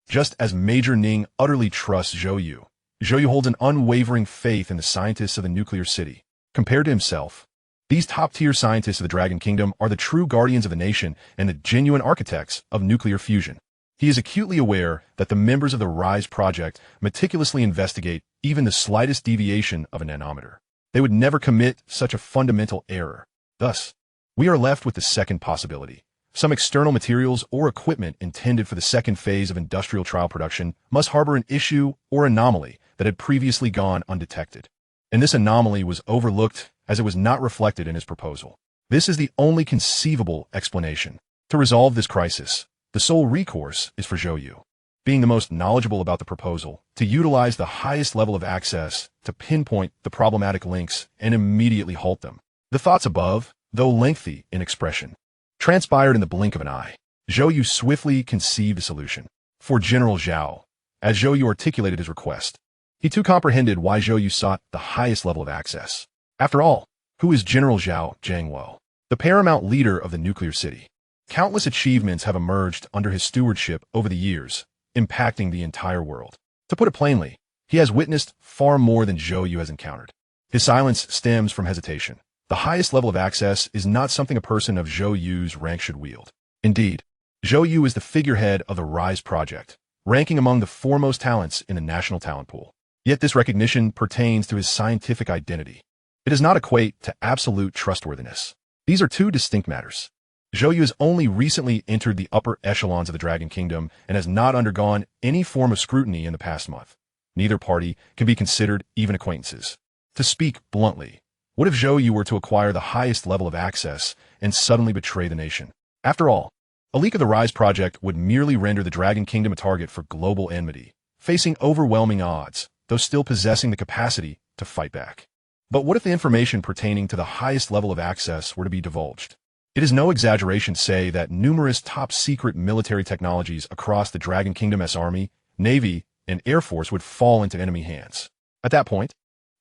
Just as Major Ning utterly trusts Zhou Yu holds an unwavering faith in the scientists of the nuclear city. Compared to himself, these top-tier scientists of the Dragon Kingdom are the true guardians of the nation and the genuine architects of nuclear fusion. He is acutely aware that the members of the RISE project meticulously investigate even the slightest deviation of a nanometer. They would never commit such a fundamental error. Thus, we are left with the second possibility. Some external materials or equipment intended for the second phase of industrial trial production must harbor an issue or anomaly that had previously gone undetected. And this anomaly was overlooked as it was not reflected in his proposal. This is the only conceivable explanation. To resolve this crisis, the sole recourse is for Zhou Yu, being the most knowledgeable about the proposal, to utilize the highest level of access to pinpoint the problematic links and immediately halt them. The thoughts above, though lengthy in expression, transpired in the blink of an eye. Zhou Yu swiftly conceived a solution. For General Zhao, as Zhou Yu articulated his request, he too comprehended why Zhou Yu sought the highest level of access. After all, who is General Zhao Jiangwo? The paramount leader of the nuclear city. Countless achievements have emerged under his stewardship over the years, impacting the entire world. To put it plainly, he has witnessed far more than Zhou Yu has encountered. His silence stems from hesitation. The highest level of access is not something a person of Zhou Yu's rank should wield. Indeed, Zhou Yu is the figurehead of the RISE project, ranking among the foremost talents in the national talent pool. Yet this recognition pertains to his scientific identity. It does not equate to absolute trustworthiness. These are two distinct matters. Zhou Yu has only recently entered the upper echelons of the Dragon Kingdom and has not undergone any form of scrutiny in the past month. Neither party can be considered even acquaintances. To speak bluntly, what if Zhou Yu were to acquire the highest level of access and suddenly betray the nation? After all, a leak of the RISE project would merely render the Dragon Kingdom a target for global enmity, facing overwhelming odds, though still possessing the capacity to fight back. But what if the information pertaining to the highest level of access were to be divulged? It is no exaggeration to say that numerous top-secret military technologies across the Dragon Kingdom's army, navy, and air force would fall into enemy hands. At that point,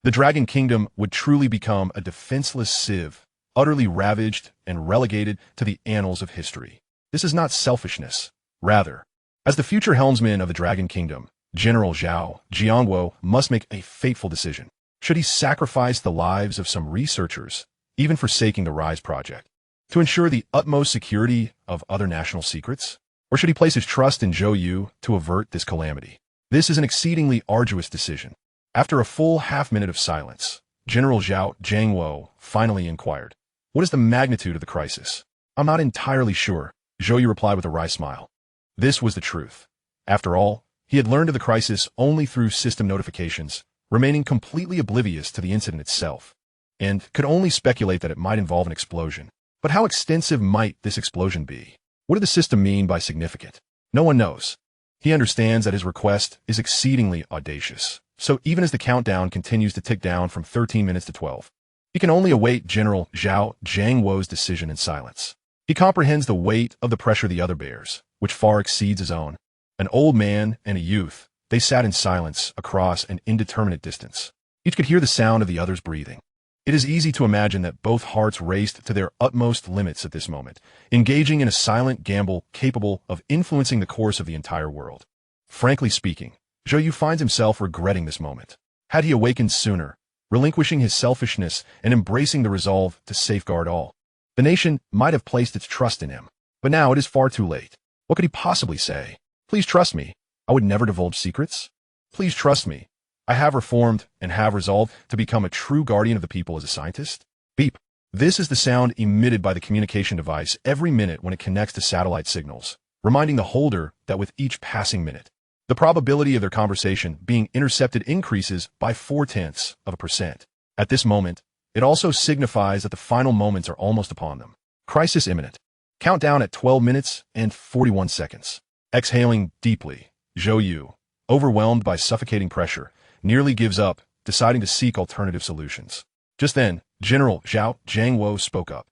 the Dragon Kingdom would truly become a defenseless civ, utterly ravaged and relegated to the annals of history. This is not selfishness. Rather, as the future helmsman of the Dragon Kingdom, General Zhao Jiangwo must make a fateful decision. Should he sacrifice the lives of some researchers, even forsaking the RISE project? To ensure the utmost security of other national secrets? Or should he place his trust in Zhou Yu to avert this calamity? This is an exceedingly arduous decision. After a full half-minute of silence, General Zhao Jiangwo finally inquired, "What is the magnitude of the crisis?" "I'm not entirely sure," Zhou Yu replied with a wry smile. This was the truth. After all, he had learned of the crisis only through system notifications, remaining completely oblivious to the incident itself, and could only speculate that it might involve an explosion. But how extensive might this explosion be? What did the system mean by significant? No one knows. He understands that his request is exceedingly audacious, so even as the countdown continues to tick down from 13 minutes to 12, he can only await General Zhao Jiangwo's decision in silence. He comprehends the weight of the pressure the other bears, which far exceeds his own. An old man and a youth, they sat in silence across an indeterminate distance. Each could hear the sound of the other's breathing. It is easy to imagine that both hearts raced to their utmost limits at this moment, engaging in a silent gamble capable of influencing the course of the entire world. Frankly speaking, Zhou Yu finds himself regretting this moment. Had he awakened sooner, relinquishing his selfishness and embracing the resolve to safeguard all, the nation might have placed its trust in him. But now it is far too late. What could he possibly say? "Please trust me. I would never divulge secrets. Please trust me. I have reformed and have resolved to become a true guardian of the people as a scientist." Beep. This is the sound emitted by the communication device every minute when it connects to satellite signals, reminding the holder that with each passing minute, the probability of their conversation being intercepted increases by 0.4%. At this moment, it also signifies that the final moments are almost upon them. Crisis imminent. Countdown at 12 minutes and 41 seconds. Exhaling deeply, Zhou Yu, overwhelmed by suffocating pressure, nearly gives up, deciding to seek alternative solutions. Just then, General Zhao Jiangwo spoke up.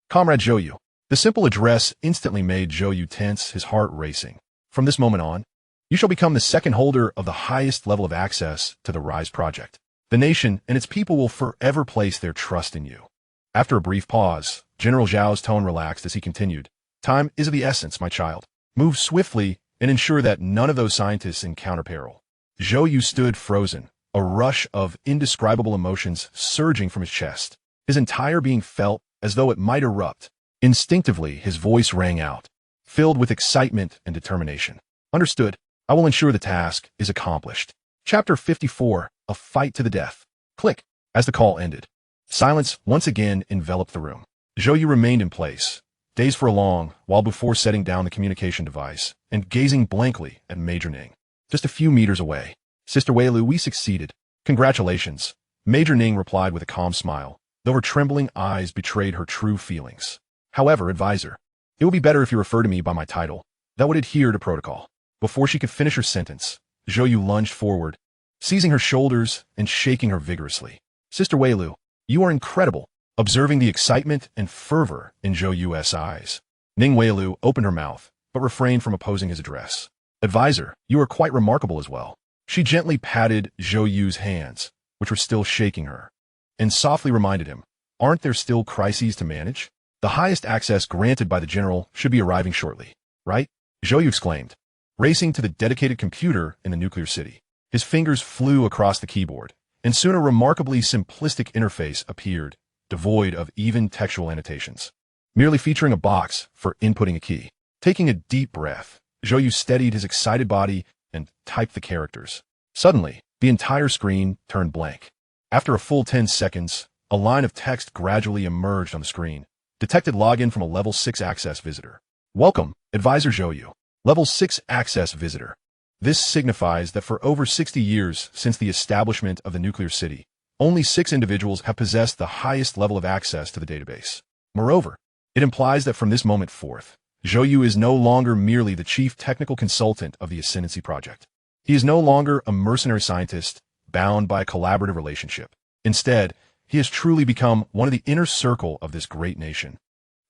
"Comrade Zhou Yu." The simple address instantly made Zhou Yu tense, his heart racing. "From this moment on, you shall become the second holder of the highest level of access to the RISE project. The nation and its people will forever place their trust in you." After a brief pause, General Zhao's tone relaxed as he continued, "Time is of the essence, my child. Move swiftly and ensure that none of those scientists encounter peril." Zhou Yu stood frozen, a rush of indescribable emotions surging from his chest, his entire being felt as though it might erupt. Instinctively, his voice rang out, filled with excitement and determination. "Understood. I will ensure the task is accomplished." Chapter 54, A Fight to the Death. Click. As the call ended, silence once again enveloped the room. Zhou Yu remained in place, dazed for a long while before setting down the communication device and gazing blankly at Major Ning. Just a few meters away. "Sister Weilu, we succeeded. Congratulations." Major Ning replied with a calm smile, though her trembling eyes betrayed her true feelings. "However, advisor, it would be better if you refer to me by my title. That would adhere to protocol." Before she could finish her sentence, Zhou Yu lunged forward, seizing her shoulders and shaking her vigorously. "Sister Weilu, you are incredible." Observing the excitement and fervor in Zhou Yu's eyes, Ning Weilu opened her mouth, but refrained from opposing his address. "Advisor, you are quite remarkable as well." She gently patted Zhou Yu's hands, which were still shaking her, and softly reminded him, "Aren't there still crises to manage? The highest access granted by the general should be arriving shortly, right?" Zhou Yu exclaimed, racing to the dedicated computer in the nuclear city. His fingers flew across the keyboard, and soon a remarkably simplistic interface appeared, devoid of even textual annotations, merely featuring a box for inputting a key. Taking a deep breath, Zhou Yu steadied his excited body and typed the characters. Suddenly, the entire screen turned blank. After a full 10 seconds, a line of text gradually emerged on the screen. Detected login from a Level 6 access visitor. "Welcome, Advisor Zhou Yu. Level 6 access visitor." This signifies that for over 60 years since the establishment of the nuclear city, only 6 individuals have possessed the highest level of access to the database. Moreover, it implies that from this moment forth, Zhou Yu is no longer merely the chief technical consultant of the Ascendancy Project. He is no longer a mercenary scientist bound by a collaborative relationship. Instead, he has truly become one of the inner circle of this great nation,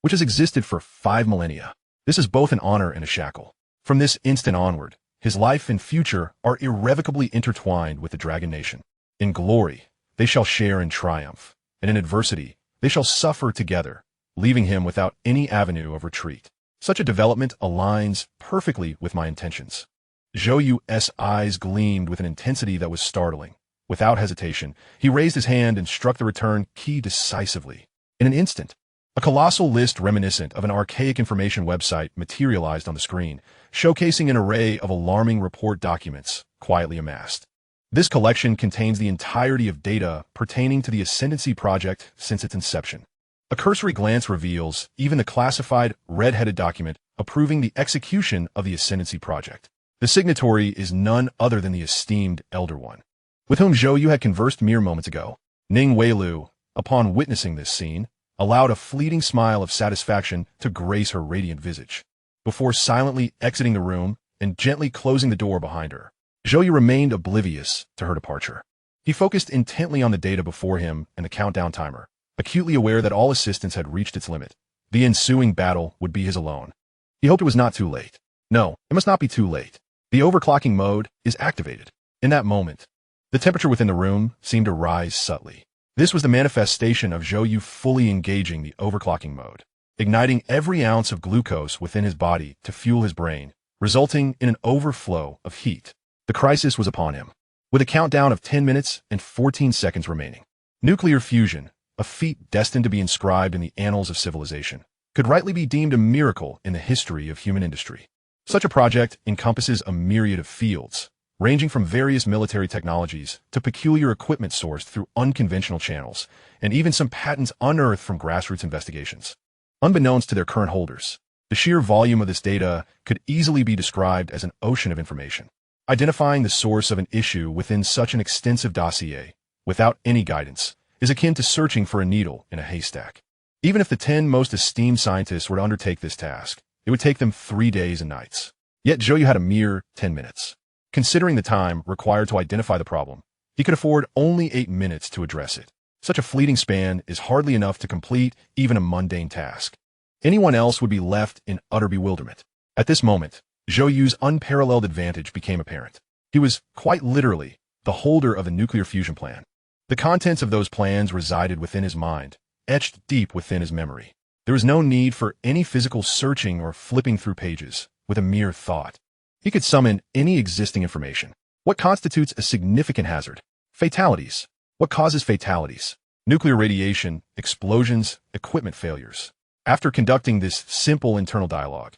which has existed for 5 millennia. This is both an honor and a shackle. From this instant onward, his life and future are irrevocably intertwined with the Dragon Nation. In glory, they shall share in triumph, and in adversity, they shall suffer together, leaving him without any avenue of retreat. Such a development aligns perfectly with my intentions. Zhou Yu's eyes gleamed with an intensity that was startling. Without hesitation, he raised his hand and struck the return key decisively. In an instant, A colossal list reminiscent of an archaic information website materialized on the screen, showcasing an array of alarming report documents quietly amassed. This collection contains the entirety of data pertaining to the Ascendancy project since its inception. A cursory glance reveals even the classified, red-headed document approving the execution of the Ascendancy project. The signatory is none other than the esteemed Elder One, with whom Zhou You had conversed mere moments ago. Ning Weilu, upon witnessing this scene, allowed a fleeting smile of satisfaction to grace her radiant visage, before silently exiting the room and gently closing the door behind her. Zhou You remained oblivious to her departure. He focused intently on the data before him and the countdown timer, acutely aware that all assistance had reached its limit. The ensuing battle would be his alone. He hoped it was not too late. No, it must not be too late. The overclocking mode is activated. In that moment, the temperature within the room seemed to rise subtly. This was the manifestation of Zhou Yu fully engaging the overclocking mode, igniting every ounce of glucose within his body to fuel his brain, resulting in an overflow of heat. The crisis was upon him. With a countdown of 10 minutes and 14 seconds remaining, nuclear fusion, a feat destined to be inscribed in the annals of civilization, could rightly be deemed a miracle in the history of human industry. Such a project encompasses a myriad of fields, ranging from various military technologies to peculiar equipment sourced through unconventional channels, and even some patents unearthed from grassroots investigations. Unbeknownst to their current holders, the sheer volume of this data could easily be described as an ocean of information. Identifying the source of an issue within such an extensive dossier, without any guidance, is akin to searching for a needle in a haystack. Even if the 10 most esteemed scientists were to undertake this task, it would take them 3 days and nights. Yet Zhou Yu had a mere 10 minutes. Considering the time required to identify the problem, he could afford only 8 minutes to address it. Such a fleeting span is hardly enough to complete even a mundane task. Anyone else would be left in utter bewilderment. At this moment, Zhou Yu's unparalleled advantage became apparent. He was, quite literally, the holder of the nuclear fusion plan. The contents of those plans resided within his mind, etched deep within his memory. There was no need for any physical searching or flipping through pages. With a mere thought, he could summon any existing information. What constitutes a significant hazard? Fatalities. What causes fatalities? Nuclear radiation, explosions, equipment failures. After conducting this simple internal dialogue,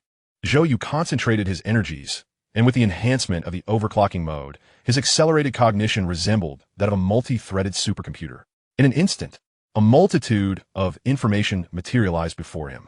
Zhou Yu concentrated his energies, and with the enhancement of the overclocking mode, his accelerated cognition resembled that of a multi-threaded supercomputer. In an instant, a multitude of information materialized before him.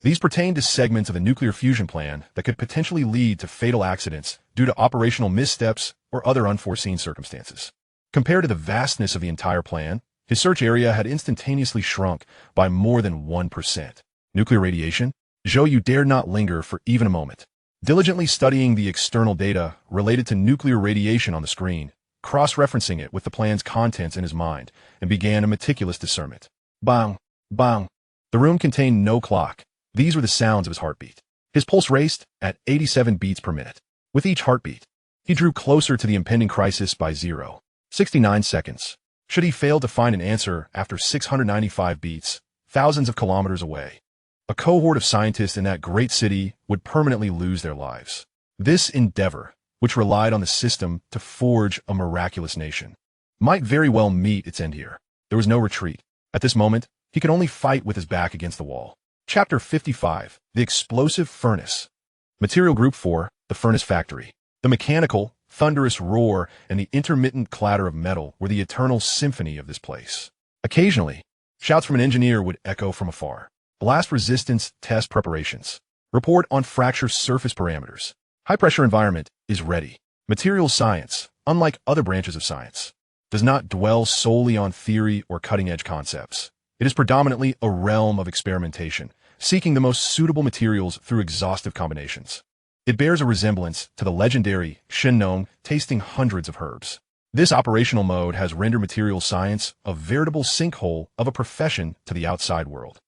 These pertained to segments of the nuclear fusion plan that could potentially lead to fatal accidents due to operational missteps or other unforeseen circumstances. Compared to the vastness of the entire plan, his search area had instantaneously shrunk by more than 1%. Nuclear radiation? Zhou Yu dared not linger for even a moment. Diligently studying the external data related to nuclear radiation on the screen, cross-referencing it with the plan's contents in his mind, and began a meticulous discernment. Bang! Bang! The room contained no clock. These were the sounds of his heartbeat. His pulse raced at 87 beats per minute. With each heartbeat, he drew closer to the impending crisis by 0.69 seconds. Should he fail to find an answer after 695 beats, thousands of kilometers away, a cohort of scientists in that great city would permanently lose their lives. This endeavor, which relied on the system to forge a miraculous nation, might very well meet its end here. There was no retreat. At this moment, he could only fight with his back against the wall. Chapter 55, The Explosive Furnace. Material Group 4, The Furnace Factory. The mechanical, thunderous roar and the intermittent clatter of metal were the eternal symphony of this place. Occasionally, shouts from an engineer would echo from afar. Blast resistance test preparations. Report on fracture surface parameters. High-pressure environment is ready. Materials science, unlike other branches of science, does not dwell solely on theory or cutting-edge concepts. It is predominantly a realm of experimentation, seeking the most suitable materials through exhaustive combinations. It bears a resemblance to the legendary Shen tasting hundreds of herbs. This operational mode has rendered materials science a veritable sinkhole of a profession to the outside world.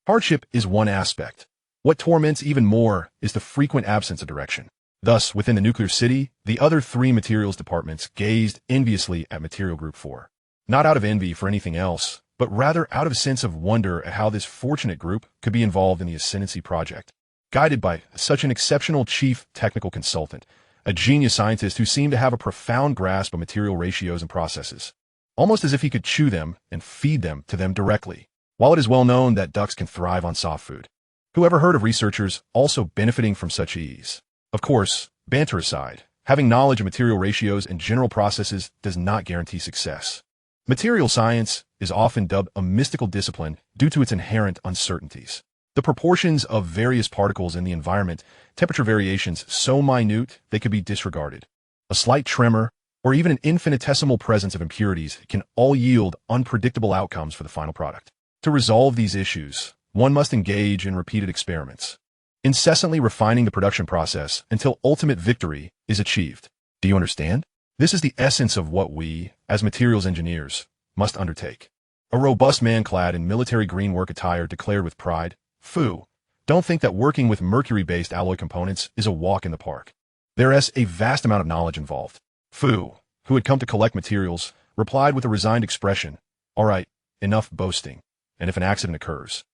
Hardship is one aspect. What torments even more is the frequent absence of direction. Thus, within the nuclear city, the other 3 materials departments gazed enviously at Material Group 4. Not out of envy for anything else, but rather out of a sense of wonder at how this fortunate group could be involved in the Ascendancy project. Guided by such an exceptional chief technical consultant, a genius scientist who seemed to have a profound grasp of material ratios and processes, almost as if he could chew them and feed them to them directly. while it is well known that ducks can thrive on soft food. Who ever heard of researchers also benefiting from such ease? Of course, banter aside, having knowledge of material ratios and general processes does not guarantee success. Material science is often dubbed a mystical discipline due to its inherent uncertainties. The proportions of various particles in the environment, temperature variations so minute they could be disregarded. A slight tremor, or even an infinitesimal presence of impurities can all yield unpredictable outcomes for the final product. To resolve these issues, one must engage in repeated experiments, incessantly refining the production process until ultimate victory is achieved. Do you understand? This is the essence of what we, as materials engineers, must undertake. A robust man clad in military green work attire declared with pride, "Phew, don't think that working with mercury-based alloy components is a walk in the park. There is a vast amount of knowledge involved." Fu, who had come to collect materials, replied with a resigned expression, "All right, enough boasting, and if an accident occurs,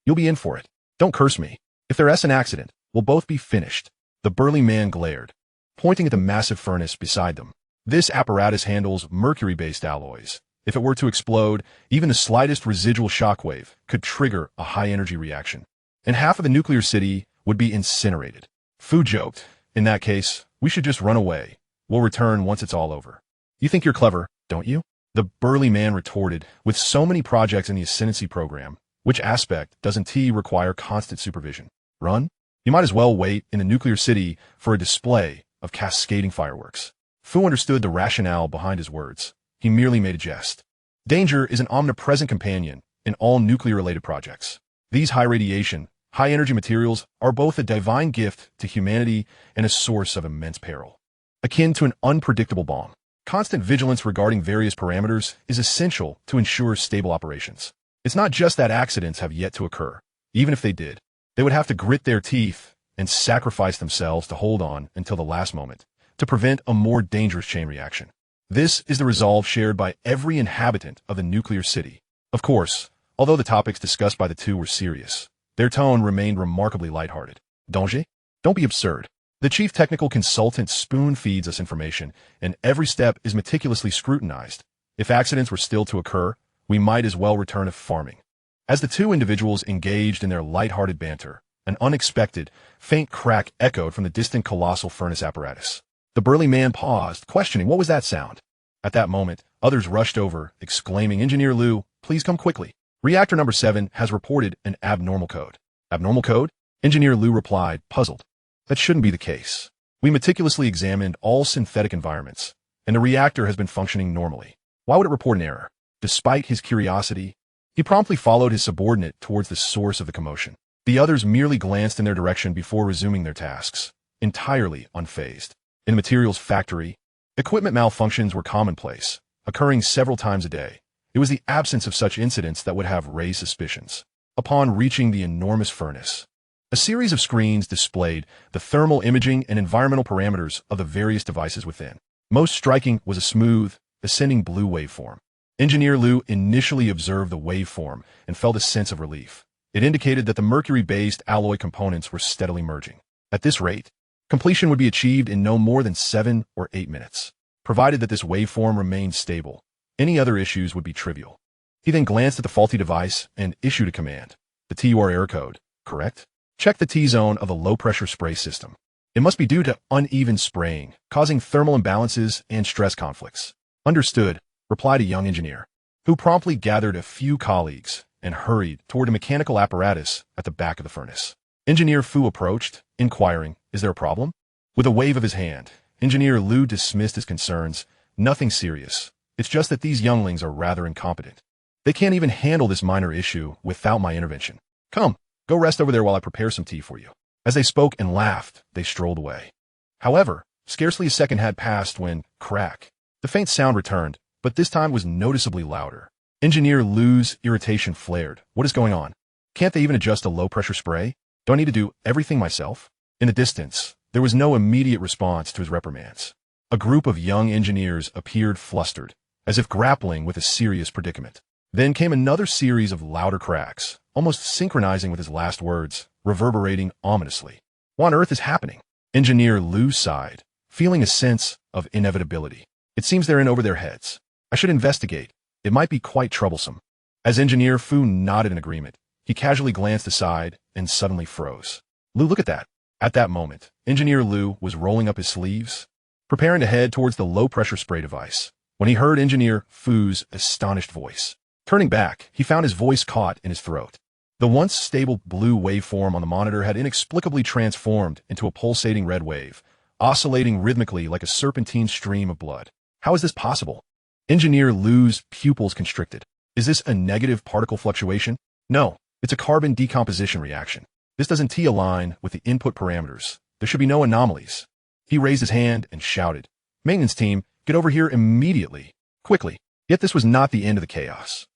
you'll be in for it. Don't curse me. If there is an accident, we'll both be finished." The burly man glared, pointing at the massive furnace beside them. This apparatus handles mercury-based alloys. If it were to explode, even the slightest residual shockwave could trigger a high-energy reaction, and half of the nuclear city would be incinerated. Fu joked, "In that case, we should just run away. We'll return once it's all over." "You think you're clever, don't you?" The burly man retorted, "With so many projects in the ascendancy program, which aspect doesn't T require constant supervision? Run? You might as well wait in the nuclear city for a display of cascading fireworks." Fu understood the rationale behind his words. He merely made a jest. Danger is an omnipresent companion in all nuclear-related projects. These high-radiation, high-energy materials are both a divine gift to humanity and a source of immense peril. Akin to an unpredictable bomb, constant vigilance regarding various parameters is essential to ensure stable operations. It's not just that accidents have yet to occur. Even if they did, they would have to grit their teeth and sacrifice themselves to hold on until the last moment to prevent a more dangerous chain reaction. This is the resolve shared by every inhabitant of the nuclear city. Of course, although the topics discussed by the two were serious, their tone remained remarkably lighthearted. "Danger? Don't be absurd. The chief technical consultant spoon-feeds us information, and every step is meticulously scrutinized. If accidents were still to occur, we might as well return to farming." As the two individuals engaged in their lighthearted banter, an unexpected, faint crack echoed from the distant colossal furnace apparatus. The burly man paused, questioning what was that sound. At that moment, others rushed over, exclaiming, "Engineer Liu, please come quickly. Reactor number 7 has reported an abnormal code." "Abnormal code?" Engineer Liu replied, puzzled. "That shouldn't be the case. We meticulously examined all synthetic environments, and the reactor has been functioning normally. Why would it report an error?" Despite his curiosity, he promptly followed his subordinate towards the source of the commotion. The others merely glanced in their direction before resuming their tasks, entirely unfazed. In the materials factory, equipment malfunctions were commonplace, occurring several times a day. It was the absence of such incidents that would have raised suspicions. Upon reaching the enormous furnace, a series of screens displayed the thermal imaging and environmental parameters of the various devices within. Most striking was a smooth, ascending blue waveform. Engineer Liu initially observed the waveform and felt a sense of relief. It indicated that the mercury-based alloy components were steadily merging. At this rate, completion would be achieved in no more than 7 or 8 minutes, provided that this waveform remained stable. Any other issues would be trivial. He then glanced at the faulty device and issued a command. "The TUR error code, correct? Check the T-zone of the low-pressure spray system. It must be due to uneven spraying, causing thermal imbalances and stress conflicts." "Understood," replied a young engineer, who promptly gathered a few colleagues and hurried toward a mechanical apparatus at the back of the furnace. Engineer Fu approached, inquiring, "Is there a problem?" With a wave of his hand, Engineer Liu dismissed his concerns. "Nothing serious. It's just that these younglings are rather incompetent. They can't even handle this minor issue without my intervention. Come, go rest over there while I prepare some tea for you." As they spoke and laughed, they strolled away. However, scarcely a second had passed when, crack, the faint sound returned, but this time was noticeably louder. Engineer Liu's irritation flared. "What is going on? Can't they even adjust a low-pressure spray? Do I need to do everything myself?" In the distance, there was no immediate response to his reprimands. A group of young engineers appeared flustered, as if grappling with a serious predicament. Then came another series of louder cracks, almost synchronizing with his last words, reverberating ominously. "What on earth is happening?" Engineer Liu sighed, feeling a sense of inevitability. "It seems they're in over their heads. I should investigate. It might be quite troublesome." As Engineer Fu nodded in agreement, he casually glanced aside and suddenly froze. Lu, look at that. At that moment, Engineer Lu was rolling up his sleeves, preparing to head towards the low-pressure spray device, when he heard Engineer Fu's astonished voice. Turning back, he found his voice caught in his throat. The once stable blue waveform on the monitor had inexplicably transformed into a pulsating red wave, oscillating rhythmically like a serpentine stream of blood. How is this possible? Engineer Lu's pupils constricted. Is this a negative particle fluctuation? No, it's a carbon decomposition reaction. This doesn't align with the input parameters. There should be no anomalies. He raised his hand and shouted, "Maintenance team, get over here immediately, quickly." Yet this was not the end of the chaos.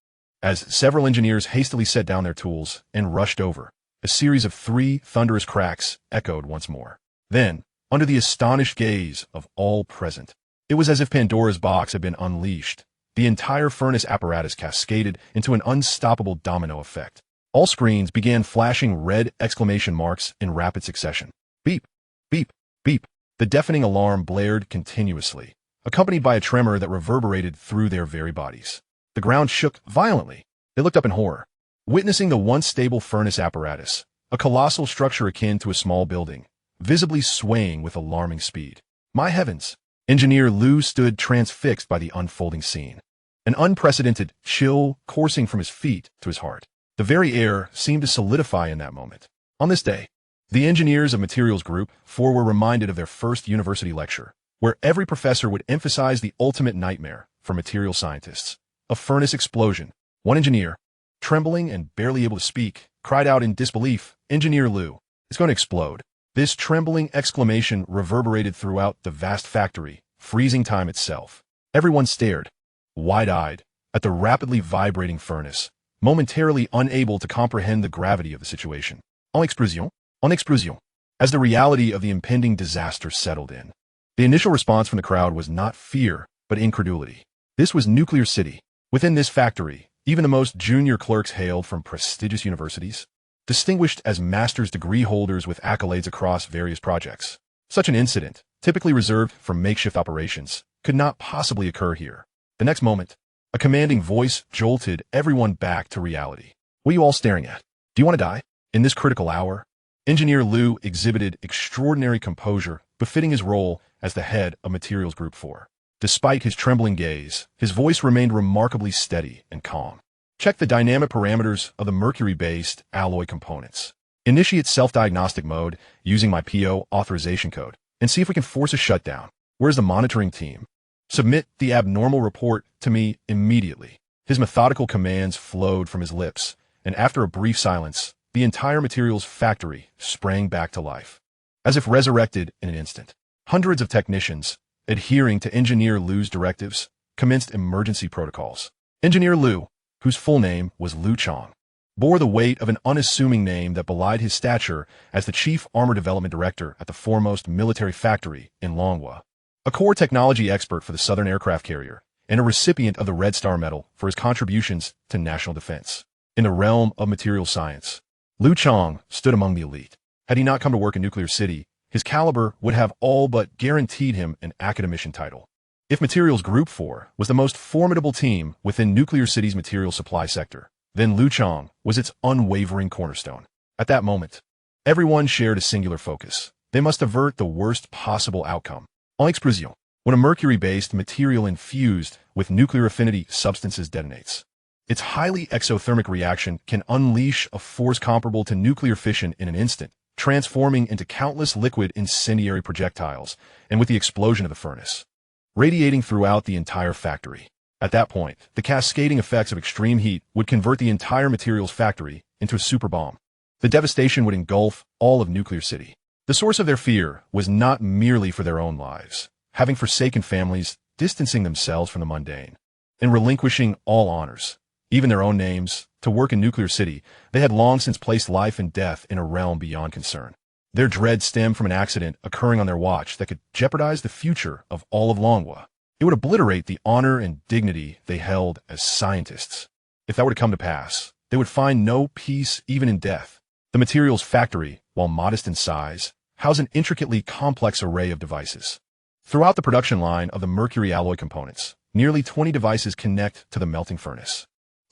As several engineers hastily set down their tools and rushed over, a series of 3 thunderous cracks echoed once more. Then, under the astonished gaze of all present, it was as if Pandora's box had been unleashed. The entire furnace apparatus cascaded into an unstoppable domino effect. All screens began flashing red exclamation marks in rapid succession. Beep, beep, beep. The deafening alarm blared continuously, accompanied by a tremor that reverberated through their very bodies. The ground shook violently. They looked up in horror, witnessing the once stable furnace apparatus, a colossal structure akin to a small building, visibly swaying with alarming speed. My heavens! Engineer Lu stood transfixed by the unfolding scene. An unprecedented chill coursing from his feet to his heart. The very air seemed to solidify in that moment. On this day, the engineers of Materials Group 4 were reminded of their first university lecture, where every professor would emphasize the ultimate nightmare for material scientists. A furnace explosion. One engineer, trembling and barely able to speak, cried out in disbelief, "Engineer Lu, it's going to explode." This trembling exclamation reverberated throughout the vast factory, freezing time itself. Everyone stared, wide-eyed, at the rapidly vibrating furnace, momentarily unable to comprehend the gravity of the situation. En explosion? En explosion. As the reality of the impending disaster settled in, the initial response from the crowd was not fear, but incredulity. This was Nuclear City. Within this factory, even the most junior clerks hailed from prestigious universities, distinguished as master's degree holders with accolades across various projects. Such an incident, typically reserved for makeshift operations, could not possibly occur here. The next moment, a commanding voice jolted everyone back to reality. "What are you all staring at? Do you want to die?" In this critical hour, Engineer Lu exhibited extraordinary composure befitting his role as the head of Materials Group 4. Despite his trembling gaze, his voice remained remarkably steady and calm. Check the dynamic parameters of the mercury-based alloy components. Initiate self-diagnostic mode using my PO authorization code, and see if we can force a shutdown. Where's the monitoring team? Submit the abnormal report to me immediately. His methodical commands flowed from his lips, and after a brief silence, the entire materials factory sprang back to life. As if resurrected in an instant, hundreds of technicians, adhering to Engineer Lu's directives, commenced emergency protocols. Engineer Lu, whose full name was Lu Chang, bore the weight of an unassuming name that belied his stature as the Chief Armor Development Director at the foremost military factory in Longguo, a core technology expert for the Southern Aircraft Carrier, and a recipient of the Red Star Medal for his contributions to national defense. In the realm of materials science, Lu Chang stood among the elite. Had he not come to work in Nuclear City, his caliber would have all but guaranteed him an academician title. If Materials Group 4 was the most formidable team within Nuclear City's material supply sector, then Lu Chang was its unwavering cornerstone. At that moment, everyone shared a singular focus. They must avert the worst possible outcome. En explosion. When a mercury-based material infused with nuclear affinity substances detonates, its highly exothermic reaction can unleash a force comparable to nuclear fission in an instant, transforming into countless liquid incendiary projectiles, and with the explosion of the furnace, radiating throughout the entire factory. At that point, the cascading effects of extreme heat would convert the entire materials factory into a super bomb. The devastation would engulf all of Nuclear City. The source of their fear was not merely for their own lives, having forsaken families, distancing themselves from the mundane, and relinquishing all honors, even their own names, to work in Nuclear City. They had long since placed life and death in a realm beyond concern. Their dread stemmed from an accident occurring on their watch that could jeopardize the future of all of Longguo. It would obliterate the honor and dignity they held as scientists. If that were to come to pass, they would find no peace even in death. The materials factory, while modest in size, housed an intricately complex array of devices. Throughout the production line of the mercury alloy components, nearly 20 devices connect to the melting furnace.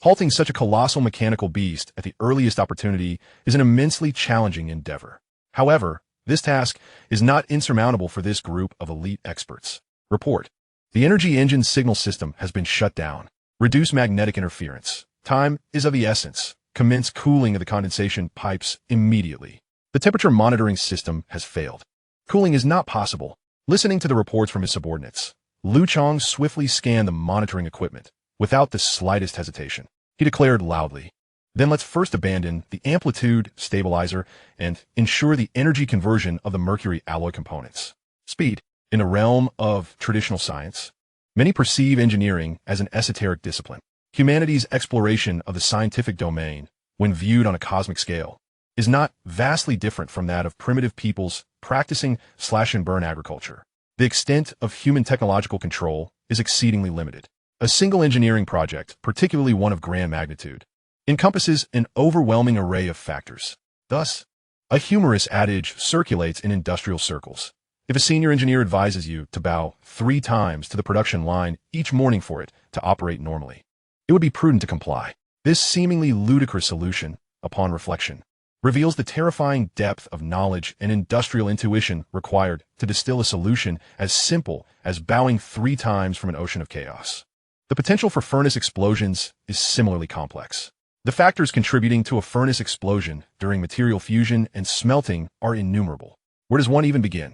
Halting such a colossal mechanical beast at the earliest opportunity is an immensely challenging endeavor. However, this task is not insurmountable for this group of elite experts. Report. The energy engine signal system has been shut down. Reduce magnetic interference. Time is of the essence. Commence cooling of the condensation pipes immediately. The temperature monitoring system has failed. Cooling is not possible. Listening to the reports from his subordinates, Lu Chang swiftly scanned the monitoring equipment without the slightest hesitation. He declared loudly, "Then let's first abandon the amplitude stabilizer and ensure the energy conversion of the mercury alloy components." Speed. In the realm of traditional science, many perceive engineering as an esoteric discipline. Humanity's exploration of the scientific domain, when viewed on a cosmic scale, is not vastly different from that of primitive peoples practicing slash-and-burn agriculture. The extent of human technological control is exceedingly limited. A single engineering project, particularly one of grand magnitude, encompasses an overwhelming array of factors. Thus, a humorous adage circulates in industrial circles. If a senior engineer advises you to bow 3 times to the production line each morning for it to operate normally, it would be prudent to comply. This seemingly ludicrous solution, upon reflection, reveals the terrifying depth of knowledge and industrial intuition required to distill a solution as simple as bowing 3 times from an ocean of chaos. The potential for furnace explosions is similarly complex. The factors contributing to a furnace explosion during material fusion and smelting are innumerable. Where does one even begin?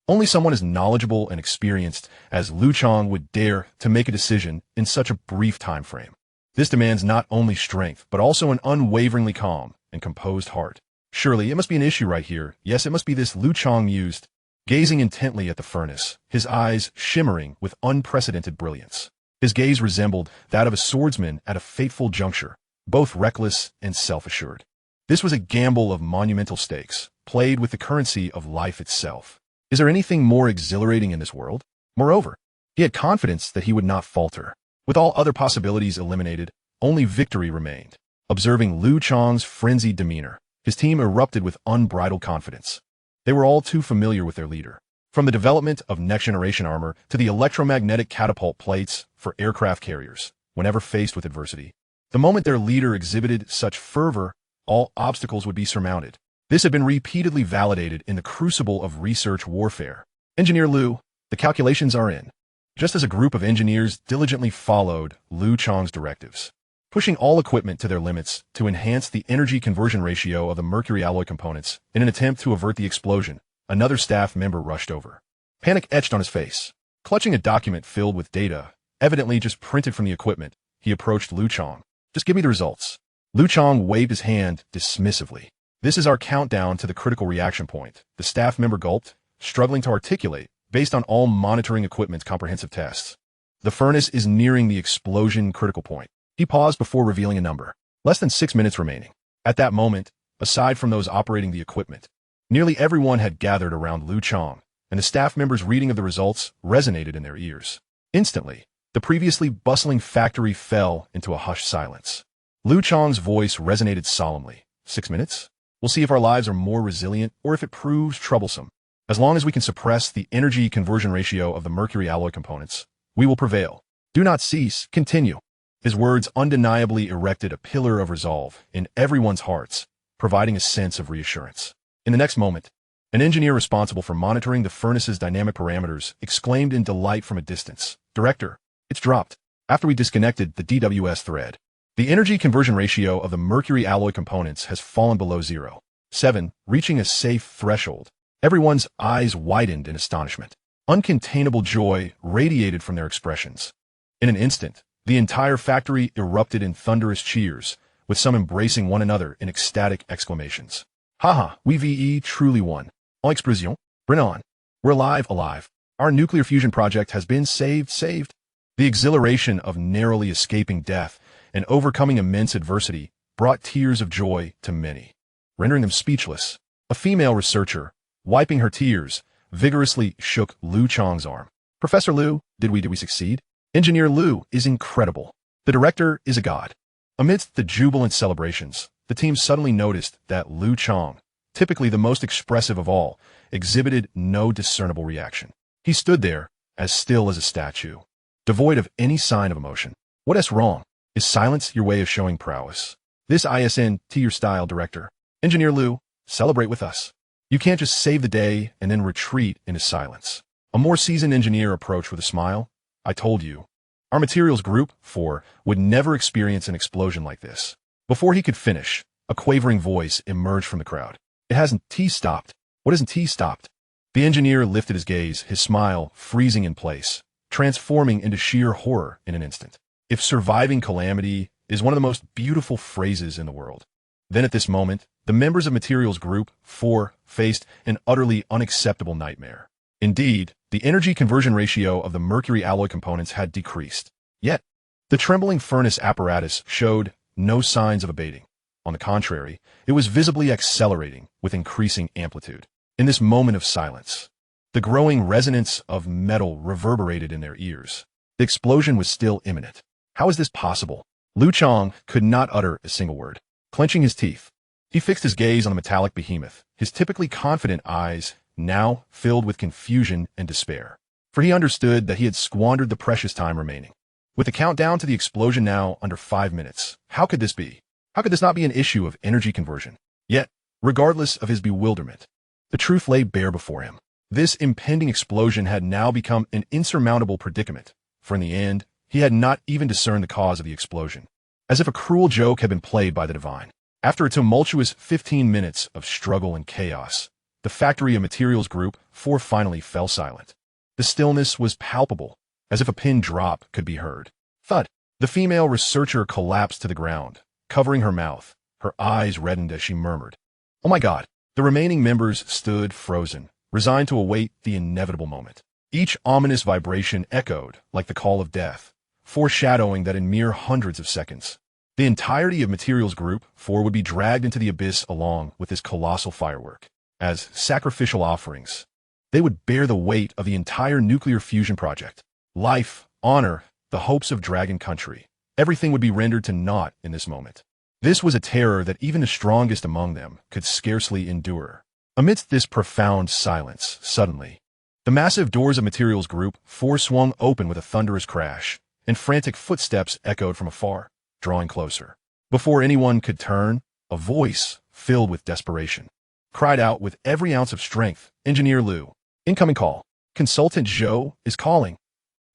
Only someone as knowledgeable and experienced as Lu Chang would dare to make a decision in such a brief time frame. This demands not only strength, but also an unwaveringly calm and composed heart. Surely, it must be an issue right here. Yes, it must be this, Lu Chang mused, gazing intently at the furnace, his eyes shimmering with unprecedented brilliance. His gaze resembled that of a swordsman at a fateful juncture, both reckless and self-assured. This was a gamble of monumental stakes, played with the currency of life itself. Is there anything more exhilarating in this world? Moreover, he had confidence that he would not falter. With all other possibilities eliminated, only victory remained. Observing Lu Chang's frenzied demeanor, his team erupted with unbridled confidence. They were all too familiar with their leader. From the development of next-generation armor to the electromagnetic catapult plates for aircraft carriers, whenever faced with adversity, the moment their leader exhibited such fervor, all obstacles would be surmounted. This had been repeatedly validated in the crucible of research warfare. Engineer Lu, the calculations are in. Just as a group of engineers diligently followed Lu Chang's directives, pushing all equipment to their limits to enhance the energy conversion ratio of the mercury alloy components in an attempt to avert the explosion, another staff member rushed over. Panic etched on his face. Clutching a document filled with data, evidently just printed from the equipment, he approached Lu Chang. "Just give me the results." Lu Chang waved his hand dismissively. "This is our countdown to the critical reaction point," the staff member gulped, struggling to articulate, based on all monitoring equipment's comprehensive tests. "The furnace is nearing the explosion critical point." He paused before revealing a number. Less than 6 minutes remaining. At that moment, aside from those operating the equipment, nearly everyone had gathered around Lu Chang, and the staff members' reading of the results resonated in their ears. Instantly, the previously bustling factory fell into a hushed silence. Lu Chang's voice resonated solemnly. 6 minutes? We'll see if our lives are more resilient or if it proves troublesome. As long as we can suppress the energy conversion ratio of the mercury alloy components, we will prevail. Do not cease, continue. His words undeniably erected a pillar of resolve in everyone's hearts, providing a sense of reassurance. In the next moment, an engineer responsible for monitoring the furnace's dynamic parameters exclaimed in delight from a distance, "Director, it's dropped." After we disconnected the DWS thread, the energy conversion ratio of the mercury alloy components has fallen below 0.7, reaching a safe threshold. Everyone's eyes widened in astonishment. Uncontainable joy radiated from their expressions. In an instant, the entire factory erupted in thunderous cheers, with some embracing one another in ecstatic exclamations. "Haha, we VE truly won. En explosion, Brennan. We're alive. Our nuclear fusion project has been saved. The exhilaration of narrowly escaping death and overcoming immense adversity brought tears of joy to many, rendering them speechless. A female researcher, wiping her tears, vigorously shook Lu Chang's arm. "Professor Lu, did we succeed? Engineer Lu is incredible. The director is a god." Amidst the jubilant celebrations, the team suddenly noticed that Lu Chang, typically the most expressive of all, exhibited no discernible reaction. He stood there, as still as a statue, devoid of any sign of emotion. "What is wrong? Is silence your way of showing prowess? This ISN to your style, Director. Engineer Liu, celebrate with us. You can't just save the day and then retreat into silence. A more seasoned engineer approached with a smile. I told you. Our materials group, 4, would never experience an explosion like this. Before he could finish, a quavering voice emerged from the crowd. It hasn't stopped. What hasn't stopped? The engineer lifted his gaze, his smile freezing in place, transforming into sheer horror in an instant. If surviving calamity is one of the most beautiful phrases in the world, then at this moment, the members of Materials Group 4 faced an utterly unacceptable nightmare. Indeed, the energy conversion ratio of the mercury alloy components had decreased. Yet, the trembling furnace apparatus showed no signs of abating. On the contrary, it was visibly accelerating with increasing amplitude. In this moment of silence, the growing resonance of metal reverberated in their ears. The explosion was still imminent. How is this possible? Liu Chong could not utter a single word. Clenching his teeth, he fixed his gaze on the metallic behemoth, his typically confident eyes now filled with confusion and despair. For he understood that he had squandered the precious time remaining. With the countdown to the explosion now under 5 minutes, how could this be? How could this not be an issue of energy conversion? Yet, regardless of his bewilderment, the truth lay bare before him. This impending explosion had now become an insurmountable predicament, for in the end, he had not even discerned the cause of the explosion. As if a cruel joke had been played by the divine. After a tumultuous 15 minutes of struggle and chaos, the factory of Materials Group 4 finally fell silent. The stillness was palpable, as if a pin drop could be heard. Thud! The female researcher collapsed to the ground, covering her mouth. Her eyes reddened as she murmured, "Oh my God!" The remaining members stood frozen, resigned to await the inevitable moment. Each ominous vibration echoed like the call of death, foreshadowing that in mere hundreds of seconds, the entirety of Materials Group 4 would be dragged into the abyss along with this colossal firework. As sacrificial offerings, they would bear the weight of the entire nuclear fusion project. Life, honor, the hopes of Dragon Country. Everything would be rendered to naught in this moment. This was a terror that even the strongest among them could scarcely endure. Amidst this profound silence, suddenly, the massive doors of Materials Group 4 swung open with a thunderous crash, and frantic footsteps echoed from afar, drawing closer. Before anyone could turn, a voice, filled with desperation, cried out with every ounce of strength, "Engineer Liu, incoming call. Consultant Zhou is calling."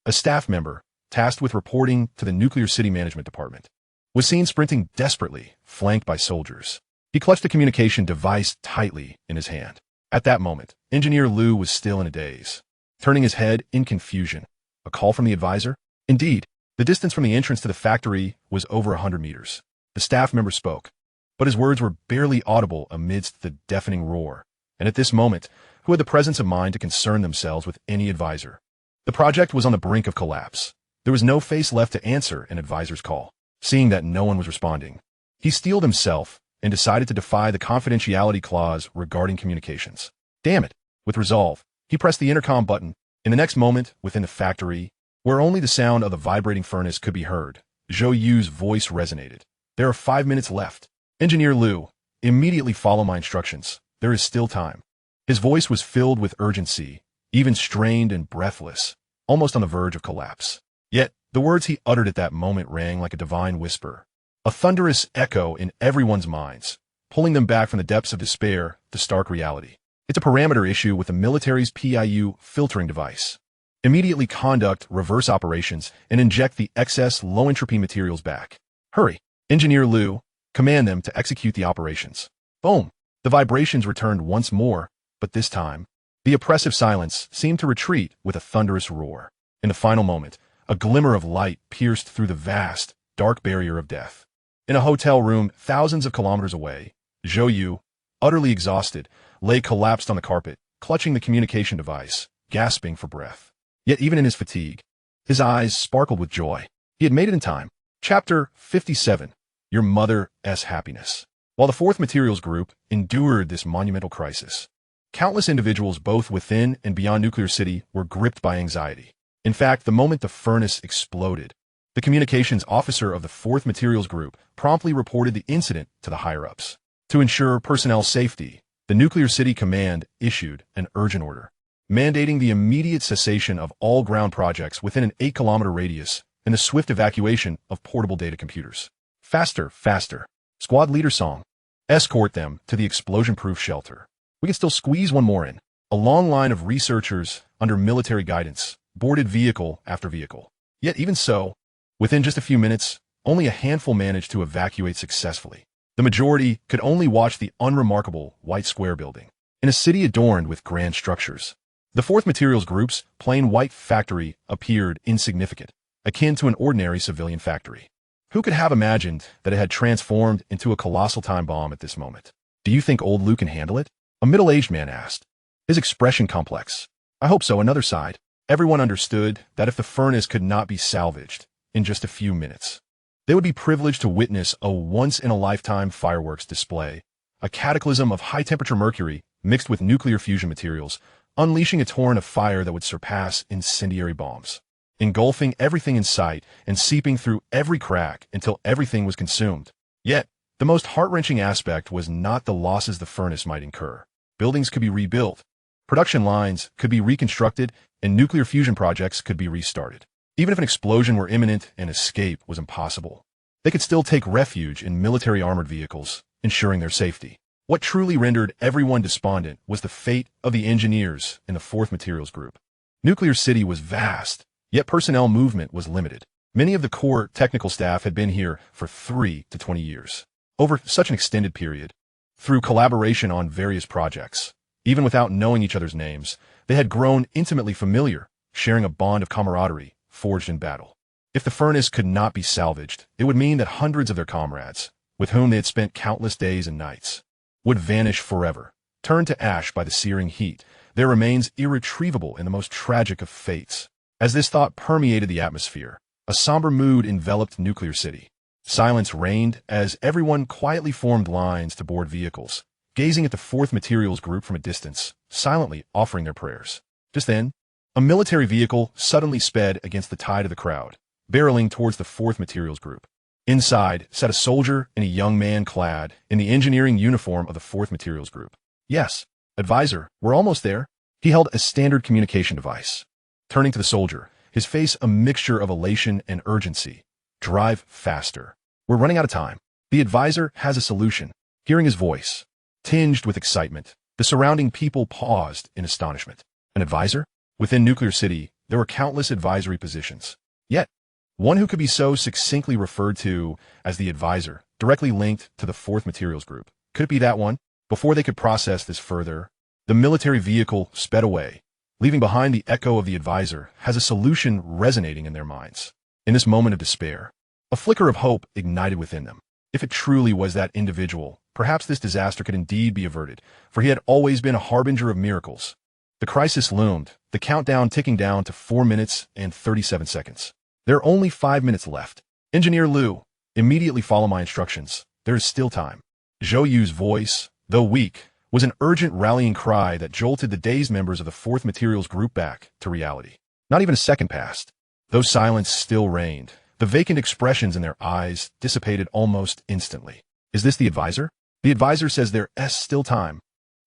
A staff member, tasked with reporting to the Nuclear City Management Department, was seen sprinting desperately, flanked by soldiers. He clutched the communication device tightly in his hand. At that moment, Engineer Liu was still in a daze, turning his head in confusion. A call from the advisor? Indeed, the distance from the entrance to the factory was over 100 meters. The staff member spoke, but his words were barely audible amidst the deafening roar. And at this moment, who had the presence of mind to concern themselves with any advisor? The project was on the brink of collapse. There was no face left to answer an advisor's call. Seeing that no one was responding, he steeled himself and decided to defy the confidentiality clause regarding communications. Damn it! With resolve, he pressed the intercom button. In the next moment, within the factory, where only the sound of the vibrating furnace could be heard, Zhou Yu's voice resonated. "There are 5 minutes left. Engineer Liu, immediately follow my instructions. There is still time." His voice was filled with urgency, even strained and breathless, almost on the verge of collapse. Yet, the words he uttered at that moment rang like a divine whisper, a thunderous echo in everyone's minds, pulling them back from the depths of despair to stark reality. It's a parameter issue with the military's PIU filtering device. Immediately conduct reverse operations and inject the excess low-entropy materials back. Hurry! Engineer Liu, command them to execute the operations. Boom! The vibrations returned once more, but this time, the oppressive silence seemed to retreat with a thunderous roar. In the final moment, a glimmer of light pierced through the vast, dark barrier of death. In a hotel room thousands of kilometers away, Zhou You, utterly exhausted, lay collapsed on the carpet, clutching the communication device, gasping for breath. Yet even in his fatigue, his eyes sparkled with joy. He had made it in time. Chapter 57. Your Mother's Happiness. While the 4th Materials Group endured this monumental crisis, countless individuals both within and beyond Nuclear City were gripped by anxiety. In fact, the moment the furnace exploded, the communications officer of the 4th Materials Group promptly reported the incident to the higher-ups. To ensure personnel safety, the Nuclear City Command issued an urgent order, mandating the immediate cessation of all ground projects within an 8-kilometer radius and the swift evacuation of portable data computers. Faster, faster. Squad leader song. Escort them to the explosion-proof shelter. We can still squeeze one more in. A long line of researchers under military guidance boarded vehicle after vehicle. Yet even so, within just a few minutes, only a handful managed to evacuate successfully. The majority could only watch the unremarkable white square building in a city adorned with grand structures. The fourth materials group's plain white factory appeared insignificant, akin to an ordinary civilian factory. Who could have imagined that it had transformed into a colossal time bomb at this moment? Do you think old Lou can handle it? A middle-aged man asked, his expression complex. I hope so. Another sighed. Everyone understood that if the furnace could not be salvaged in just a few minutes, they would be privileged to witness a once-in-a-lifetime fireworks display, a cataclysm of high-temperature mercury mixed with nuclear fusion materials, unleashing a torrent of fire that would surpass incendiary bombs, engulfing everything in sight and seeping through every crack until everything was consumed. Yet, the most heart-wrenching aspect was not the losses the furnace might incur. Buildings could be rebuilt, production lines could be reconstructed, and nuclear fusion projects could be restarted. Even if an explosion were imminent and escape was impossible, they could still take refuge in military armored vehicles, ensuring their safety. What truly rendered everyone despondent was the fate of the engineers in the fourth materials group. Nuclear City was vast, yet personnel movement was limited. Many of the core technical staff had been here for 3 to 20 years. Over such an extended period, through collaboration on various projects, even without knowing each other's names, they had grown intimately familiar, sharing a bond of camaraderie forged in battle. If the furnace could not be salvaged, it would mean that hundreds of their comrades, with whom they had spent countless days and nights, would vanish forever, turned to ash by the searing heat, their remains irretrievable in the most tragic of fates. As this thought permeated the atmosphere, a somber mood enveloped Nuclear City. Silence reigned as everyone quietly formed lines to board vehicles, gazing at the fourth materials group from a distance, silently offering their prayers. Just then, a military vehicle suddenly sped against the tide of the crowd, barreling towards the fourth materials group. Inside sat a soldier and a young man clad in the engineering uniform of the fourth materials group. Yes, advisor, we're almost there. He held a standard communication device. Turning to the soldier, his face a mixture of elation and urgency. Drive faster. We're running out of time. The advisor has a solution. Hearing his voice, tinged with excitement, the surrounding people paused in astonishment. An advisor? Within Nuclear City, there were countless advisory positions. Yet, one who could be so succinctly referred to as the advisor, directly linked to the fourth materials group. Could it be that one? Before they could process this further, the military vehicle sped away, leaving behind the echo of the advisor has a solution resonating in their minds. In this moment of despair, a flicker of hope ignited within them. If it truly was that individual, perhaps this disaster could indeed be averted, for he had always been a harbinger of miracles. The crisis loomed, the countdown ticking down to 4 minutes and 37 seconds. There are only 5 minutes left. Engineer Liu, immediately follow my instructions. There is still time. Zhou Yu's voice, though weak, was an urgent rallying cry that jolted the dazed members of the fourth materials group back to reality. Not even a second passed. Though silence still reigned, the vacant expressions in their eyes dissipated almost instantly. Is this the advisor? The advisor says there is still time.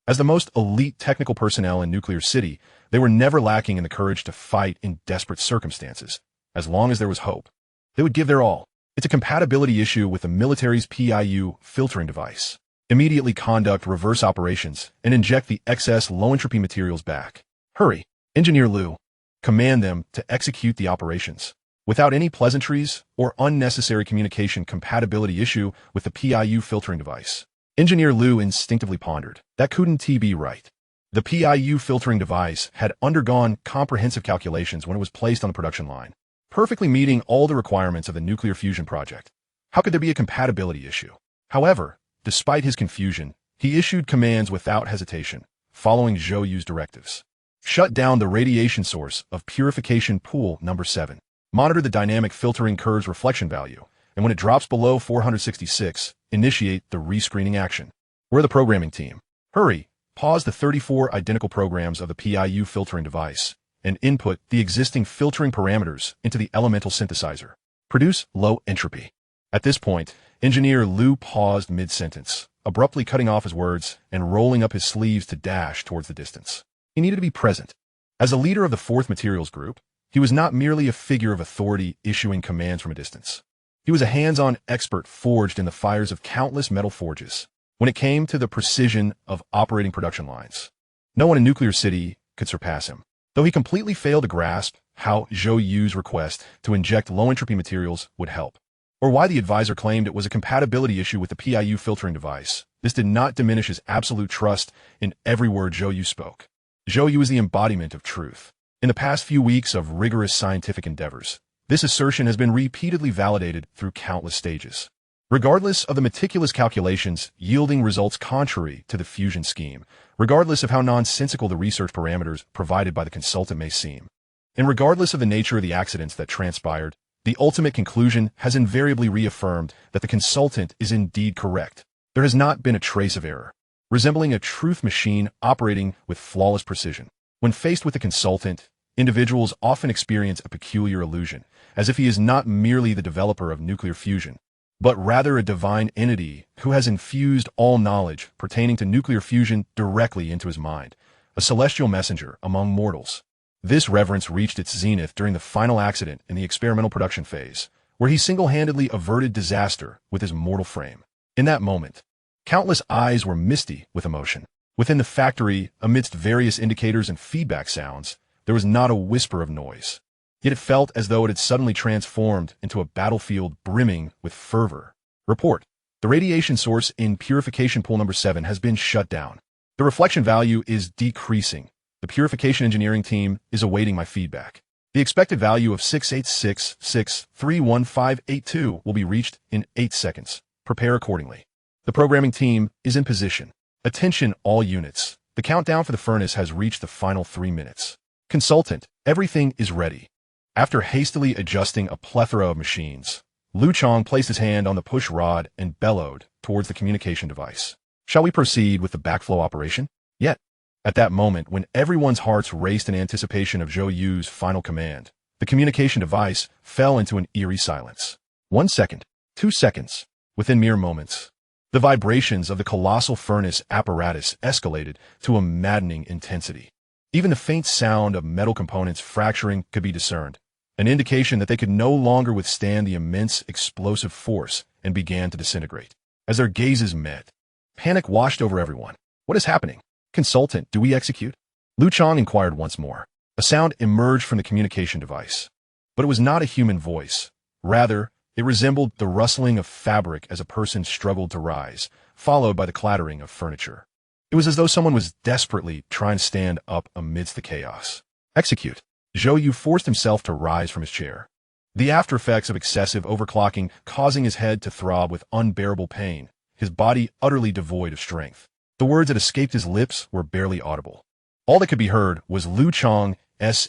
As the most elite technical personnel in Nuclear City, they were never lacking in the courage to fight in desperate circumstances. As long as there was hope, they would give their all. It's a compatibility issue with the military's PIU filtering device. Immediately conduct reverse operations and inject the excess low-entropy materials back. Hurry, Engineer Liu. Command them to execute the operations. Without any pleasantries or unnecessary communication compatibility issue with the PIU filtering device. Engineer Liu instinctively pondered. That couldn't be right. The PIU filtering device had undergone comprehensive calculations when it was placed on the production line, perfectly meeting all the requirements of the nuclear fusion project. How could there be a compatibility issue? However, despite his confusion, he issued commands without hesitation, following Zhou Yu's directives. Shut down the radiation source of purification pool number 7. Monitor the dynamic filtering curve's reflection value, and when it drops below 466, initiate the rescreening action. We're the programming team. Hurry, pause the 34 identical programs of the PIU filtering device, and input the existing filtering parameters into the elemental synthesizer. Produce low entropy. At this point, Engineer Liu paused mid-sentence, abruptly cutting off his words and rolling up his sleeves to dash towards the distance. He needed to be present. As a leader of the fourth materials group, He was not merely a figure of authority issuing commands from a distance. He was a hands-on expert forged in the fires of countless metal forges. When it came to the precision of operating production lines, no one in Nuclear City could surpass him. Though he completely failed to grasp how Zhou Yu's request to inject low-entropy materials would help, or why the advisor claimed it was a compatibility issue with the PIU filtering device, this did not diminish his absolute trust in every word Zhou Yu spoke. Zhou Yu is the embodiment of truth. In the past few weeks of rigorous scientific endeavors, this assertion has been repeatedly validated through countless stages. Regardless of the meticulous calculations yielding results contrary to the fusion scheme, regardless of how nonsensical the research parameters provided by the consultant may seem, and regardless of the nature of the accidents that transpired, the ultimate conclusion has invariably reaffirmed that the consultant is indeed correct. There has not been a trace of error, resembling a truth machine operating with flawless precision. When faced with a consultant, individuals often experience a peculiar illusion, as if he is not merely the developer of nuclear fusion, but rather a divine entity who has infused all knowledge pertaining to nuclear fusion directly into his mind, a celestial messenger among mortals. This reverence reached its zenith during the final accident in the experimental production phase, where he single-handedly averted disaster with his mortal frame. In that moment, countless eyes were misty with emotion. Within the factory, amidst various indicators and feedback sounds, there was not a whisper of noise. Yet it felt as though it had suddenly transformed into a battlefield brimming with fervor. Report: the radiation source in purification pool number 7 has been shut down. The reflection value is decreasing. The purification engineering team is awaiting my feedback. The expected value of 686631582 will be reached in 8 seconds. Prepare accordingly. The programming team is in position. Attention all units. The countdown for the furnace has reached the final 3 minutes. Consultant, everything is ready. After hastily adjusting a plethora of machines, Liu Chong placed his hand on the push rod and bellowed towards the communication device. Shall we proceed with the backflow operation? Yet, at that moment when everyone's hearts raced in anticipation of Zhou Yu's final command, the communication device fell into an eerie silence. 1 second, 2 seconds. Within mere moments, the vibrations of the colossal furnace apparatus escalated to a maddening intensity. Even the faint sound of metal components fracturing could be discerned, an indication that they could no longer withstand the immense explosive force and began to disintegrate. As their gazes met, panic washed over everyone. What is happening? Consultant, do we execute? Liu Chong inquired once more. A sound emerged from the communication device, but it was not a human voice. Rather, it resembled the rustling of fabric as a person struggled to rise, followed by the clattering of furniture. It was as though someone was desperately trying to stand up amidst the chaos. Execute. Zhou Yu forced himself to rise from his chair, the after effects of excessive overclocking causing his head to throb with unbearable pain, his body utterly devoid of strength. The words that escaped his lips were barely audible. All that could be heard was Liu Chong's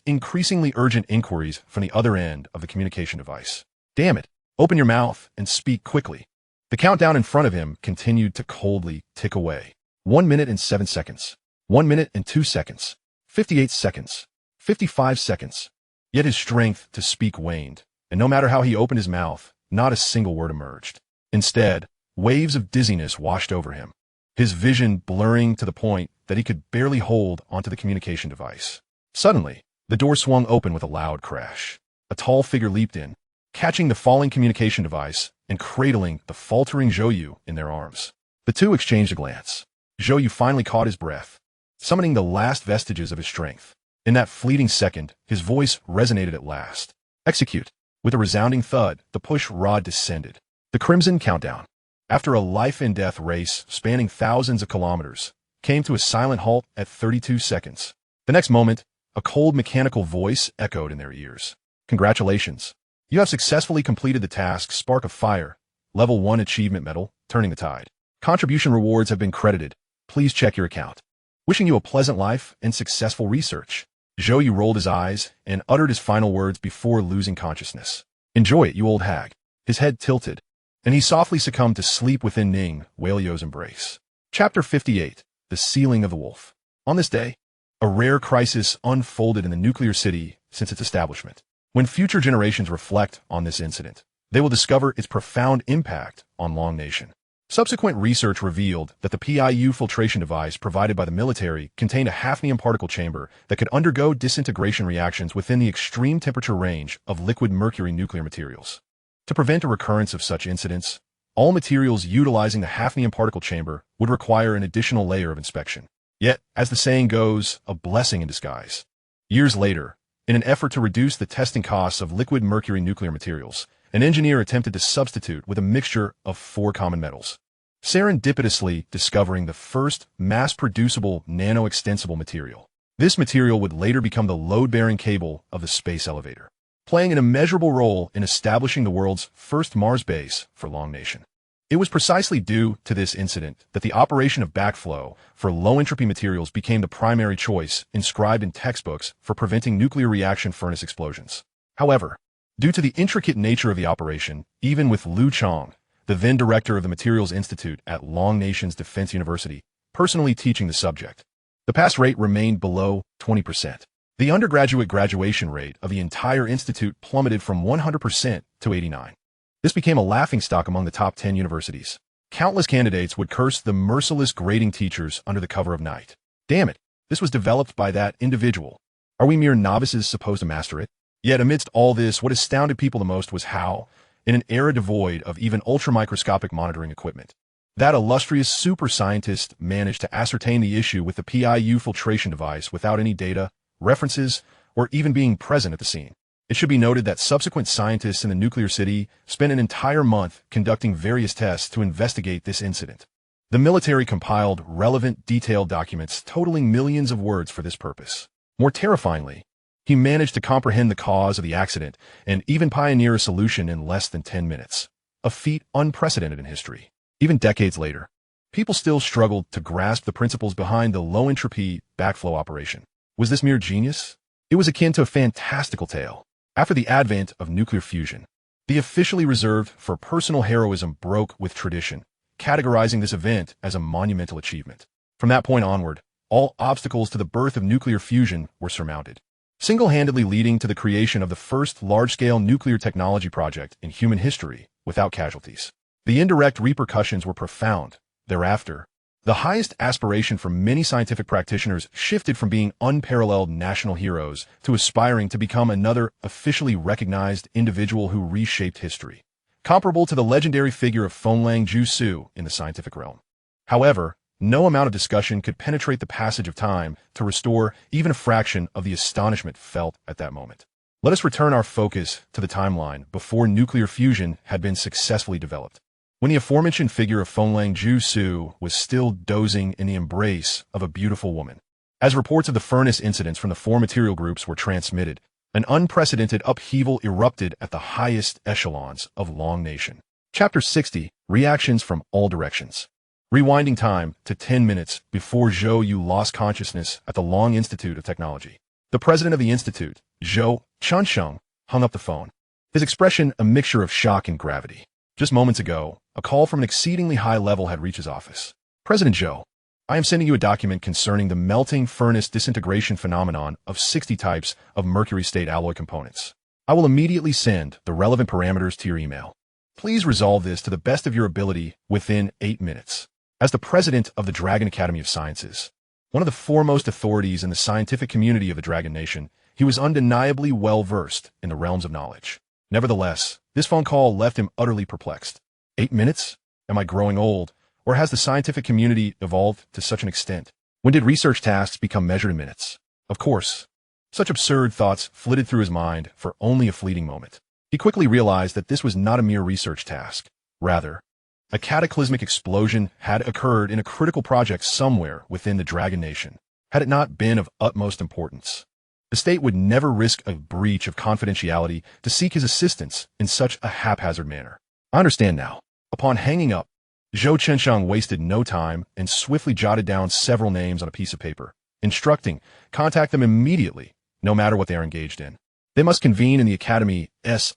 increasingly urgent inquiries from the other end of the communication device. Damn it! Open your mouth and speak quickly. The countdown in front of him continued to coldly tick away. 1 minute and 7 seconds. 1 minute and 2 seconds. 58 seconds. 55 seconds. Yet his strength to speak waned, and no matter how he opened his mouth, not a single word emerged. Instead, waves of dizziness washed over him, his vision blurring to the point that he could barely hold onto the communication device. Suddenly, the door swung open with a loud crash. A tall figure leaped in, catching the falling communication device and cradling the faltering Zhou Yu in their arms. The two exchanged a glance. Zhou Yu finally caught his breath, summoning the last vestiges of his strength. In that fleeting second, his voice resonated at last. Execute. With a resounding thud, the push rod descended. The Crimson Countdown, after a life-and-death race spanning thousands of kilometers, came to a silent halt at 32 seconds. The next moment, a cold mechanical voice echoed in their ears. Congratulations. You have successfully completed the task Spark of Fire, Level 1 Achievement Medal, Turning the Tide. Contribution rewards have been credited. Please check your account. Wishing you a pleasant life and successful research. Zhou Yu rolled his eyes and uttered his final words before losing consciousness. Enjoy it, you old hag. His head tilted, and he softly succumbed to sleep within Ning Weilio's embrace. Chapter 58. The Sealing of the Wolf. On this day, a rare crisis unfolded in the nuclear city since its establishment. When future generations reflect on this incident, they will discover its profound impact on Long Nation. Subsequent research revealed that the PIU filtration device provided by the military contained a hafnium particle chamber that could undergo disintegration reactions within the extreme temperature range of liquid mercury nuclear materials. To prevent a recurrence of such incidents, all materials utilizing the hafnium particle chamber would require an additional layer of inspection. Yet, as the saying goes, a blessing in disguise. Years later, in an effort to reduce the testing costs of liquid mercury nuclear materials, an engineer attempted to substitute with a mixture of 4 common metals, serendipitously discovering the first mass-producible nano-extensible material. This material would later become the load-bearing cable of the space elevator, playing an immeasurable role in establishing the world's first Mars base for Longguo. It was precisely due to this incident that the operation of backflow for low-entropy materials became the primary choice inscribed in textbooks for preventing nuclear reaction furnace explosions. However, due to the intricate nature of the operation, even with Liu Chang, the then director of the Materials Institute at Longnation's Defense University, personally teaching the subject, the pass rate remained below 20%. The undergraduate graduation rate of the entire institute plummeted from 100% to 89%. This became a laughingstock among the top 10 universities. Countless candidates would curse the merciless grading teachers under the cover of night. Damn it, this was developed by that individual. Are we mere novices supposed to master it? Yet amidst all this, what astounded people the most was how, in an era devoid of even ultramicroscopic monitoring equipment, that illustrious super scientist managed to ascertain the issue with the PIU filtration device without any data, references, or even being present at the scene. It should be noted that subsequent scientists in the nuclear city spent an entire month conducting various tests to investigate this incident. The military compiled relevant, detailed documents totaling millions of words for this purpose. More terrifyingly, he managed to comprehend the cause of the accident and even pioneer a solution in less than 10 minutes, a feat unprecedented in history. Even decades later, people still struggled to grasp the principles behind the low-entropy backflow operation. Was this mere genius? It was akin to a fantastical tale. After the advent of nuclear fusion, the officially reserved for personal heroism broke with tradition, categorizing this event as a monumental achievement. From that point onward, all obstacles to the birth of nuclear fusion were surmounted, single-handedly leading to the creation of the first large-scale nuclear technology project in human history without casualties. The indirect repercussions were profound. Thereafter, the highest aspiration for many scientific practitioners shifted from being unparalleled national heroes to aspiring to become another officially recognized individual who reshaped history, comparable to the legendary figure of Zhou You in the scientific realm. However, no amount of discussion could penetrate the passage of time to restore even a fraction of the astonishment felt at that moment. Let us return our focus to the timeline before nuclear fusion had been successfully developed, when the aforementioned figure of Zhou You was still dozing in the embrace of a beautiful woman. As reports of the furnace incidents from the 4 material groups were transmitted, an unprecedented upheaval erupted at the highest echelons of Longguo. Chapter 60, Reactions from All Directions. Rewinding time to 10 minutes before Zhou You lost consciousness at the Long Institute of Technology. The president of the institute, Zhou Chunsheng, hung up the phone, his expression a mixture of shock and gravity. Just moments ago, a call from an exceedingly high level had reached his office. President Zhou, I am sending you a document concerning the melting furnace disintegration phenomenon of 60 types of mercury state alloy components. I will immediately send the relevant parameters to your email. Please resolve this to the best of your ability within 8 minutes. As the president of the Dragon Academy of Sciences, one of the foremost authorities in the scientific community of the Dragon Nation, he was undeniably well-versed in the realms of knowledge. Nevertheless, this phone call left him utterly perplexed. 8 minutes? Am I growing old? Or has the scientific community evolved to such an extent? When did research tasks become measured in minutes? Of course. Such absurd thoughts flitted through his mind for only a fleeting moment. He quickly realized that this was not a mere research task. Rather, a cataclysmic explosion had occurred in a critical project somewhere within the Dragon Nation. Had it not been of utmost importance, the state would never risk a breach of confidentiality to seek his assistance in such a haphazard manner. I understand now. Upon hanging up, Zhou Chenshang wasted no time and swiftly jotted down several names on a piece of paper, instructing, contact them immediately, no matter what they are engaged in. They must convene in the Academy's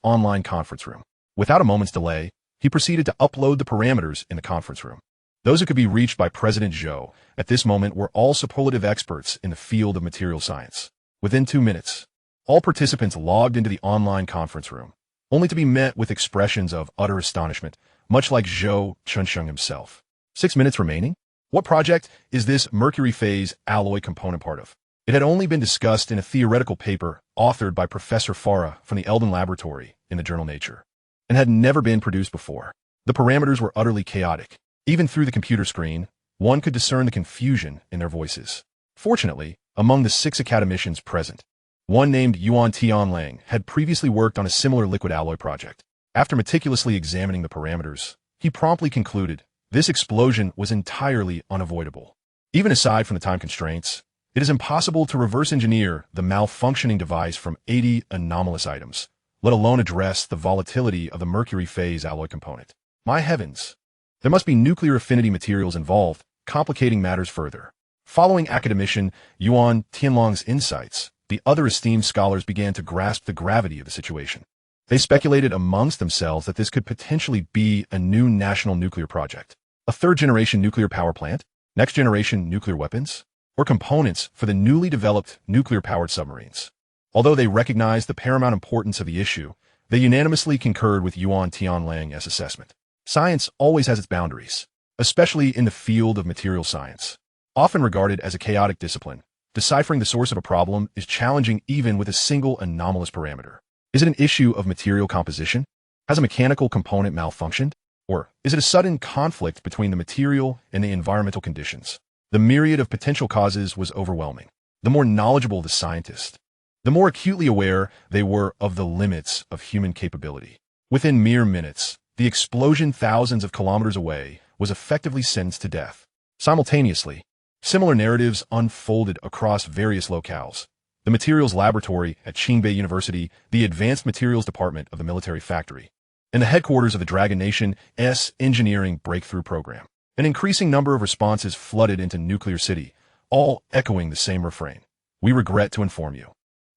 online conference room. Without a moment's delay, he proceeded to upload the parameters in the conference room. Those who could be reached by President Zhou at this moment were all superlative experts in the field of material science. Within 2 minutes, all participants logged into the online conference room, only to be met with expressions of utter astonishment much like Zhou You himself. 6 minutes remaining? What project is this mercury phase alloy component part of? It had only been discussed in a theoretical paper authored by Professor Farah from the Eldon Laboratory in the journal Nature, and had never been produced before. The parameters were utterly chaotic. Even through the computer screen, one could discern the confusion in their voices. Fortunately, among the 6 academicians present, one named Yuan Tianlang had previously worked on a similar liquid alloy project. After meticulously examining the parameters, he promptly concluded this explosion was entirely unavoidable. Even aside from the time constraints, it is impossible to reverse engineer the malfunctioning device from 80 anomalous items, let alone address the volatility of the mercury phase alloy component. My heavens! There must be nuclear affinity materials involved, complicating matters further. Following academician Yuan Tianlang's insights, the other esteemed scholars began to grasp the gravity of the situation. They speculated amongst themselves that this could potentially be a new national nuclear project, a third-generation nuclear power plant, next-generation nuclear weapons, or components for the newly developed nuclear-powered submarines. Although they recognized the paramount importance of the issue, they unanimously concurred with Yuan Tianlang's assessment. Science always has its boundaries, especially in the field of material science. Often regarded as a chaotic discipline, deciphering the source of a problem is challenging even with a single anomalous parameter. Is it an issue of material composition? Has a mechanical component malfunctioned? Or is it a sudden conflict between the material and the environmental conditions? The myriad of potential causes was overwhelming. The more knowledgeable the scientist, the more acutely aware they were of the limits of human capability. Within mere minutes, the explosion thousands of kilometers away was effectively sentenced to death. Simultaneously, similar narratives unfolded across various locales. The Materials Laboratory at Qingbei University, the Advanced Materials Department of the Military Factory, and the headquarters of the Dragon Nation's Engineering Breakthrough Program. An increasing number of responses flooded into Nuclear City, all echoing the same refrain. We regret to inform you.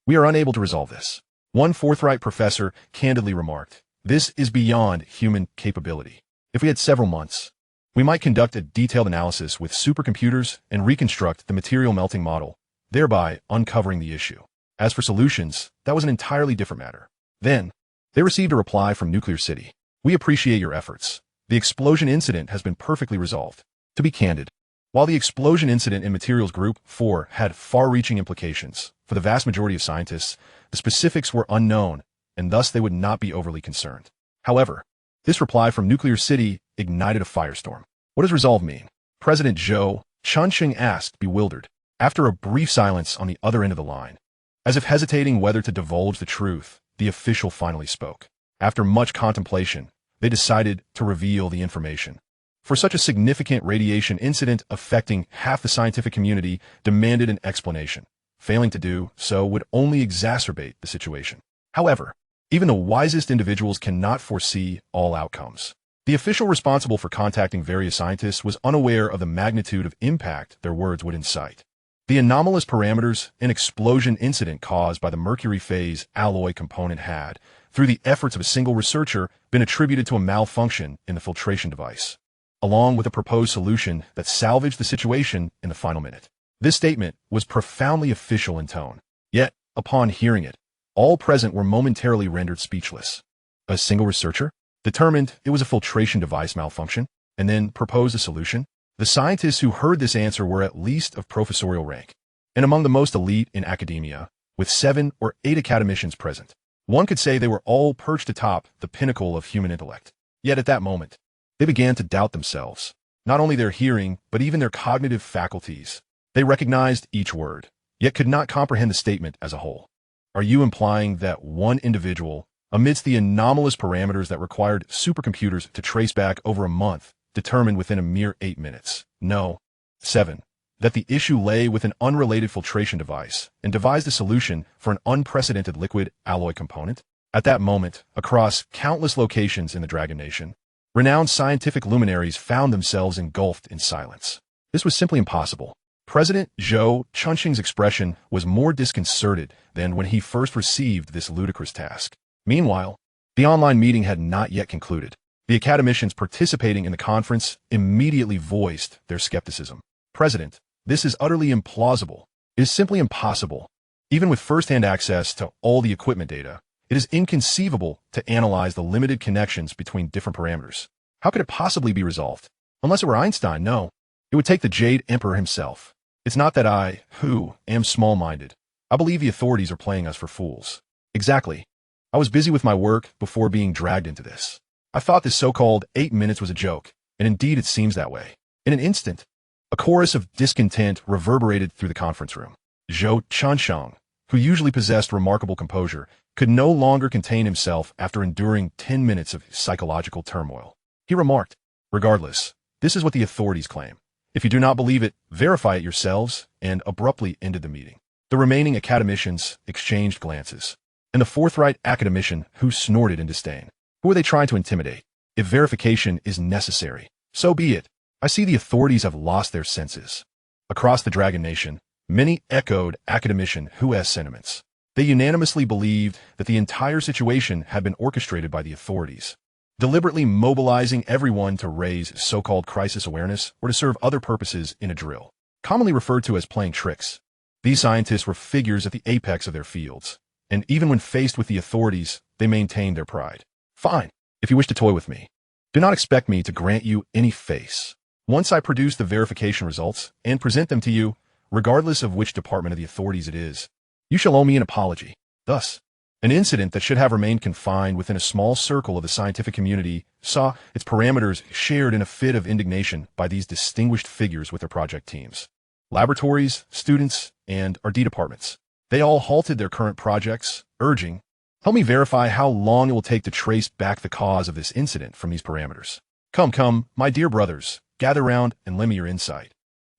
We are unable to resolve this. One forthright professor candidly remarked, this is beyond human capability. If we had several months, we might conduct a detailed analysis with supercomputers and reconstruct the material melting model, thereby uncovering the issue. As for solutions, that was an entirely different matter. Then, they received a reply from Nuclear City. We appreciate your efforts. The explosion incident has been perfectly resolved. To be candid, while the explosion incident in Materials Group 4 had far-reaching implications, for the vast majority of scientists, the specifics were unknown, and thus they would not be overly concerned. However, this reply from Nuclear City ignited a firestorm. What does resolve mean? President Zhou You asked, bewildered. After a brief silence on the other end of the line, as if hesitating whether to divulge the truth, the official finally spoke. After much contemplation, they decided to reveal the information. For such a significant radiation incident affecting half the scientific community demanded an explanation. Failing to do so would only exacerbate the situation. However, even the wisest individuals cannot foresee all outcomes. The official responsible for contacting various scientists was unaware of the magnitude of impact their words would incite. The anomalous parameters an explosion incident caused by the mercury phase alloy component had, through the efforts of a single researcher, been attributed to a malfunction in the filtration device, along with a proposed solution that salvaged the situation in the final minute. This statement was profoundly official in tone. Yet, upon hearing it, all present were momentarily rendered speechless. A single researcher determined it was a filtration device malfunction, and then proposed a solution. The scientists who heard this answer were at least of professorial rank, and among the most elite in academia, with 7 or 8 academicians present. One could say they were all perched atop the pinnacle of human intellect. Yet at that moment, they began to doubt themselves, not only their hearing, but even their cognitive faculties. They recognized each word, yet could not comprehend the statement as a whole. Are you implying that one individual, amidst the anomalous parameters that required supercomputers to trace back over a month, determined within a mere 8 minutes? No. 7. That the issue lay with an unrelated filtration device and devised a solution for an unprecedented liquid alloy component? At that moment, across countless locations in the Dragon Nation, renowned scientific luminaries found themselves engulfed in silence. This was simply impossible. President Zhou Yu's expression was more disconcerted than when he first received this ludicrous task. Meanwhile, the online meeting had not yet concluded. The academicians participating in the conference immediately voiced their skepticism. President, this is utterly implausible. It is simply impossible. Even with first-hand access to all the equipment data, it is inconceivable to analyze the limited connections between different parameters. How could it possibly be resolved? Unless it were Einstein, no. It would take the Jade Emperor himself. It's not that I, who, am small-minded. I believe the authorities are playing us for fools. Exactly. I was busy with my work before being dragged into this. I thought this so-called 8 minutes was a joke, and indeed it seems that way. In an instant, a chorus of discontent reverberated through the conference room. Zhou You, who usually possessed remarkable composure, could no longer contain himself after enduring 10 minutes of psychological turmoil. He remarked, "Regardless, this is what the authorities claim. If you do not believe it, verify it yourselves," and abruptly ended the meeting. The remaining academicians exchanged glances, and the forthright academician who snorted in disdain. Who are they trying to intimidate? If verification is necessary, so be it. I see the authorities have lost their senses. Across the Dragon Nation, many echoed academician Hu's sentiments. They unanimously believed that the entire situation had been orchestrated by the authorities, deliberately mobilizing everyone to raise so-called crisis awareness or to serve other purposes in a drill, commonly referred to as playing tricks. These scientists were figures at the apex of their fields, and even when faced with the authorities, they maintained their pride. Fine, if you wish to toy with me. Do not expect me to grant you any face. Once I produce the verification results and present them to you, regardless of which department of the authorities it is, you shall owe me an apology. Thus, an incident that should have remained confined within a small circle of the scientific community saw its parameters shared in a fit of indignation by these distinguished figures with their project teams. Laboratories, students, and R&D departments. They all halted their current projects, urging, "Help me verify how long it will take to trace back the cause of this incident from these parameters. Come, my dear brothers, gather round and lend me your insight.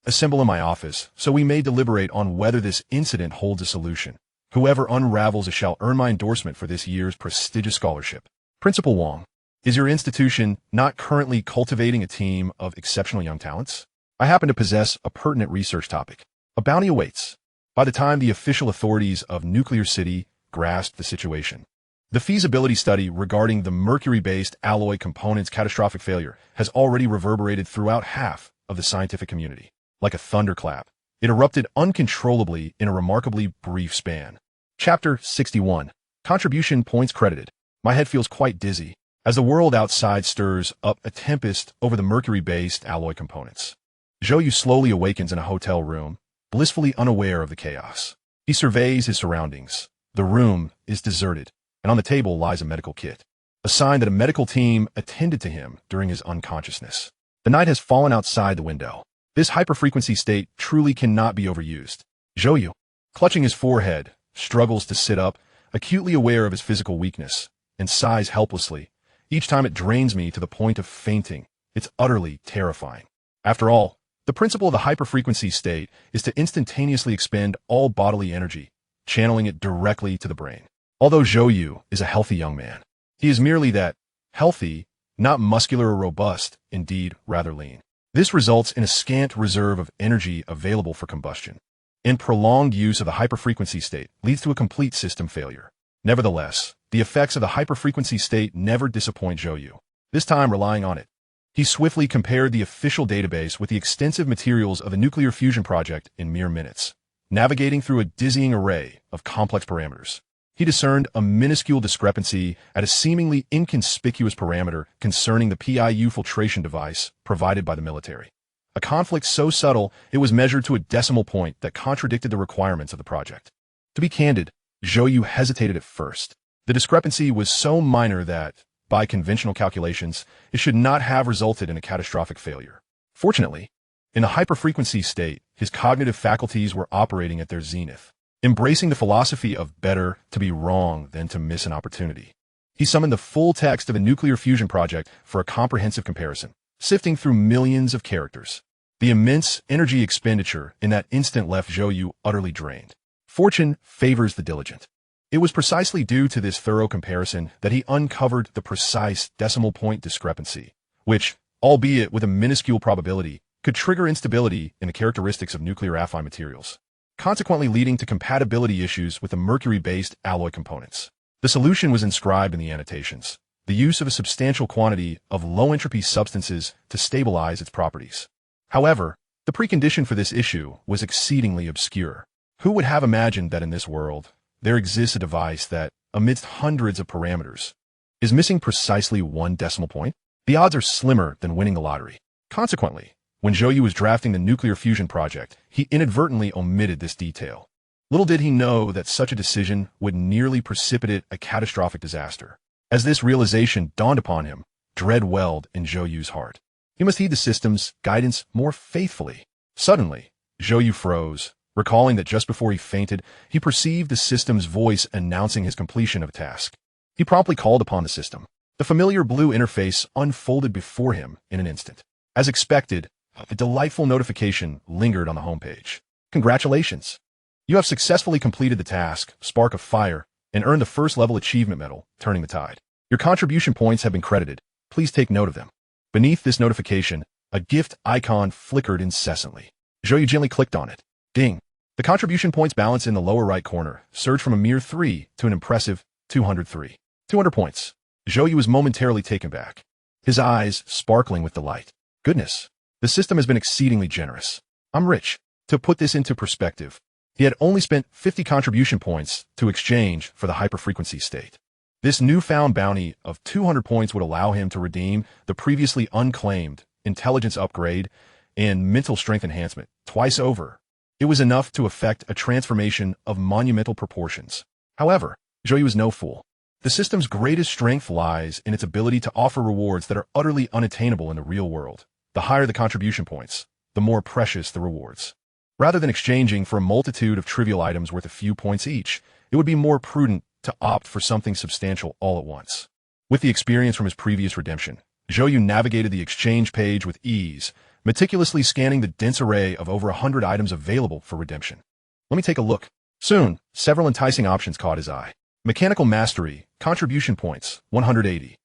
Assemble in my office, so we may deliberate on whether this incident holds a solution. Whoever unravels it shall earn my endorsement for this year's prestigious scholarship." Principal Wang, is your institution not currently cultivating a team of exceptional young talents? I happen to possess a pertinent research topic. A bounty awaits. By the time the official authorities of Nuclear City grasped the situation, the feasibility study regarding the mercury-based alloy component's catastrophic failure has already reverberated throughout half of the scientific community. Like a thunderclap, it erupted uncontrollably in a remarkably brief span. Chapter 61. Contribution points credited. My head feels quite dizzy as the world outside stirs up a tempest over the mercury-based alloy components. Zhou You slowly awakens in a hotel room, blissfully unaware of the chaos. He surveys his surroundings. The room is deserted, and on the table lies a medical kit, a sign that a medical team attended to him during his unconsciousness. The night has fallen outside the window. This hyperfrequency state truly cannot be overused. Zhou You, clutching his forehead, struggles to sit up, acutely aware of his physical weakness, and sighs helplessly. Each time it drains me to the point of fainting. It's utterly terrifying. After all, the principle of the hyperfrequency state is to instantaneously expend all bodily energy, channeling it directly to the brain. Although Zhou You is a healthy young man, he is merely that, healthy, not muscular or robust, indeed rather lean. This results in a scant reserve of energy available for combustion, and prolonged use of the hyperfrequency state leads to a complete system failure. Nevertheless, the effects of the hyperfrequency state never disappoint Zhou You, this time relying on it. He swiftly compared the official database with the extensive materials of the nuclear fusion project in mere minutes, navigating through a dizzying array of complex parameters. He discerned a minuscule discrepancy at a seemingly inconspicuous parameter concerning the PIU filtration device provided by the military. A conflict so subtle it was measured to a decimal point that contradicted the requirements of the project. To be candid, Zhou You hesitated at first. The discrepancy was so minor that, by conventional calculations, it should not have resulted in a catastrophic failure. Fortunately, in the hyperfrequency state, his cognitive faculties were operating at their zenith, embracing the philosophy of better to be wrong than to miss an opportunity. He summoned the full text of the nuclear fusion project for a comprehensive comparison, sifting through millions of characters. The immense energy expenditure in that instant left Zhou You utterly drained. Fortune favors the diligent. It was precisely due to this thorough comparison that he uncovered the precise decimal point discrepancy, which, albeit with a minuscule probability, could trigger instability in the characteristics of nuclear affine materials, consequently leading to compatibility issues with the mercury-based alloy components. The solution was inscribed in the annotations: the use of a substantial quantity of low-entropy substances to stabilize its properties. However, the precondition for this issue was exceedingly obscure. Who would have imagined that in this world, there exists a device that, amidst hundreds of parameters, is missing precisely one decimal point? The odds are slimmer than winning the lottery. Consequently, when Zhou Yu was drafting the nuclear fusion project, he inadvertently omitted this detail. Little did he know that such a decision would nearly precipitate a catastrophic disaster. As this realization dawned upon him, dread welled in Zhou Yu's heart. He must heed the system's guidance more faithfully. Suddenly, Zhou Yu froze, recalling that just before he fainted, he perceived the system's voice announcing his completion of a task. He promptly called upon the system. The familiar blue interface unfolded before him in an instant. As expected, a delightful notification lingered on the homepage. Congratulations! You have successfully completed the task, Spark of Fire, and earned the first-level achievement medal, Turning the Tide. Your contribution points have been credited. Please take note of them. Beneath this notification, a gift icon flickered incessantly. Zhou Yu gently clicked on it. Ding! The contribution points balance in the lower right corner surged from a mere 3 to an impressive 203. 200 points. Zhou Yu was momentarily taken back, his eyes sparkling with delight. Goodness, the system has been exceedingly generous. I'm rich. To put this into perspective, he had only spent 50 contribution points to exchange for the hyperfrequency state. This newfound bounty of 200 points would allow him to redeem the previously unclaimed intelligence upgrade and mental strength enhancement twice over. It was enough to effect a transformation of monumental proportions. However, Zhou Yu was no fool. The system's greatest strength lies in its ability to offer rewards that are utterly unattainable in the real world. The higher the contribution points, the more precious the rewards. Rather than exchanging for a multitude of trivial items worth a few points each, it would be more prudent to opt for something substantial all at once. With the experience from his previous redemption, Zhou Yu navigated the exchange page with ease, meticulously scanning the dense array of over 100 items available for redemption. Let me take a look. Soon, several enticing options caught his eye. Mechanical Mastery, contribution points, 180.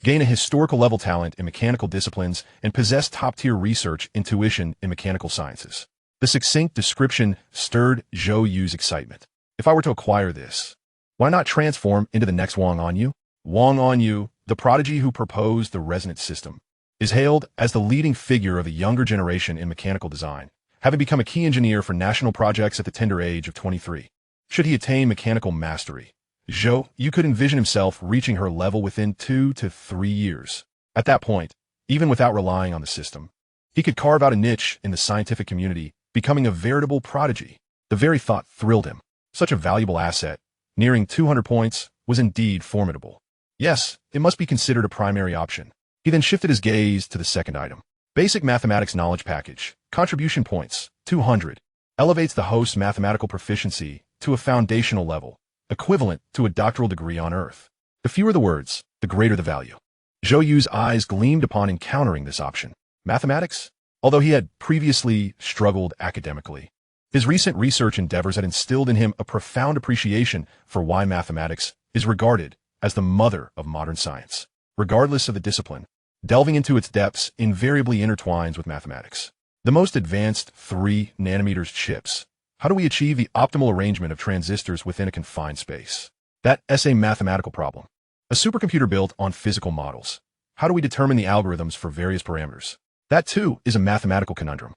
Gain a historical level talent in mechanical disciplines and possess top-tier research intuition in mechanical sciences. The succinct description stirred Zhou Yu's excitement. If I were to acquire this, why not transform into the next Wang Yu? Wang Yu, the prodigy who proposed the resonance system, is hailed as the leading figure of the younger generation in mechanical design, having become a key engineer for national projects at the tender age of 23. Should he attain mechanical mastery, Zhou Yu could envision himself reaching her level within 2 to 3 years. At that point, even without relying on the system, he could carve out a niche in the scientific community, becoming a veritable prodigy. The very thought thrilled him. Such a valuable asset, nearing 200 points, was indeed formidable. Yes, it must be considered a primary option. He then shifted his gaze to the second item. Basic Mathematics Knowledge Package, contribution points, 200, elevates the host's mathematical proficiency to a foundational level, equivalent to a doctoral degree on Earth. The fewer the words, the greater the value. Zhou Yu's eyes gleamed upon encountering this option. Mathematics? Although he had previously struggled academically, his recent research endeavors had instilled in him a profound appreciation for why mathematics is regarded as the mother of modern science. Regardless of the discipline, delving into its depths invariably intertwines with mathematics. The most advanced 3 nanometers chips. How do we achieve the optimal arrangement of transistors within a confined space? That is a mathematical problem. A supercomputer built on physical models. How do we determine the algorithms for various parameters? That too is a mathematical conundrum.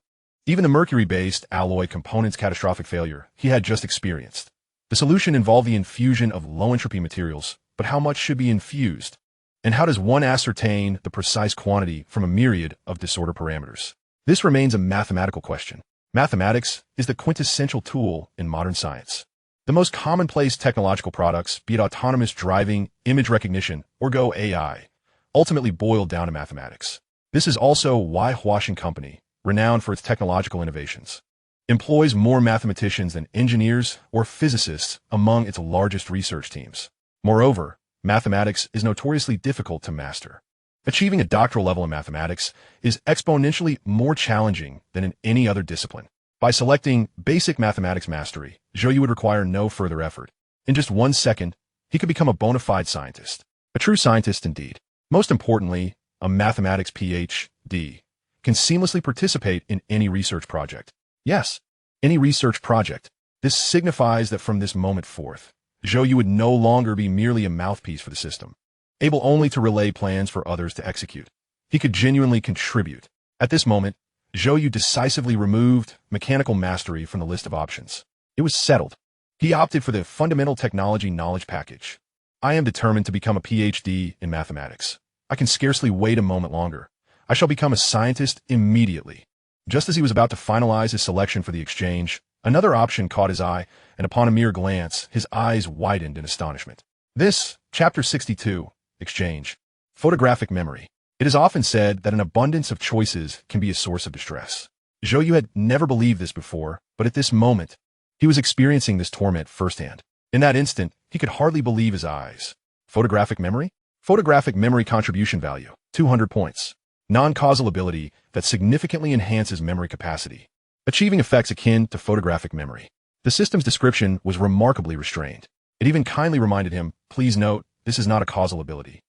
Even the mercury-based alloy component's catastrophic failure he had just experienced. The solution involved the infusion of low-entropy materials, but how much should be infused? And how does one ascertain the precise quantity from a myriad of disorder parameters? This remains a mathematical question. Mathematics is the quintessential tool in modern science. The most commonplace technological products, be it autonomous driving, image recognition, or Go AI, ultimately boiled down to mathematics. This is also why Huaxin Company, renowned for its technological innovations, employs more mathematicians than engineers or physicists among its largest research teams. Moreover, mathematics is notoriously difficult to master. Achieving a doctoral level in mathematics is exponentially more challenging than in any other discipline. By selecting Basic Mathematics Mastery, Zhou Yu would require no further effort. In just 1 second, he could become a bona fide scientist. A true scientist indeed. Most importantly, a mathematics PhD can seamlessly participate in any research project. Yes, any research project. This signifies that from this moment forth, Zhou Yu would no longer be merely a mouthpiece for the system, able only to relay plans for others to execute. He could genuinely contribute. At this moment, Zhou Yu decisively removed mechanical mastery from the list of options. It was settled. He opted for the Fundamental Technology Knowledge Package. I am determined to become a PhD in mathematics. I can scarcely wait a moment longer. I shall become a scientist immediately. Just as he was about to finalize his selection for the exchange, another option caught his eye, and upon a mere glance, his eyes widened in astonishment. This, Chapter 62, Exchange. Photographic memory. It is often said that an abundance of choices can be a source of distress. Zhou You had never believed this before, but at this moment, he was experiencing this torment firsthand. In that instant, he could hardly believe his eyes. Photographic memory? Photographic memory contribution value, 200 points. Non-causal ability that significantly enhances memory capacity. Achieving effects akin to photographic memory. The system's description was remarkably restrained. It even kindly reminded him, please note, this is not a causal ability.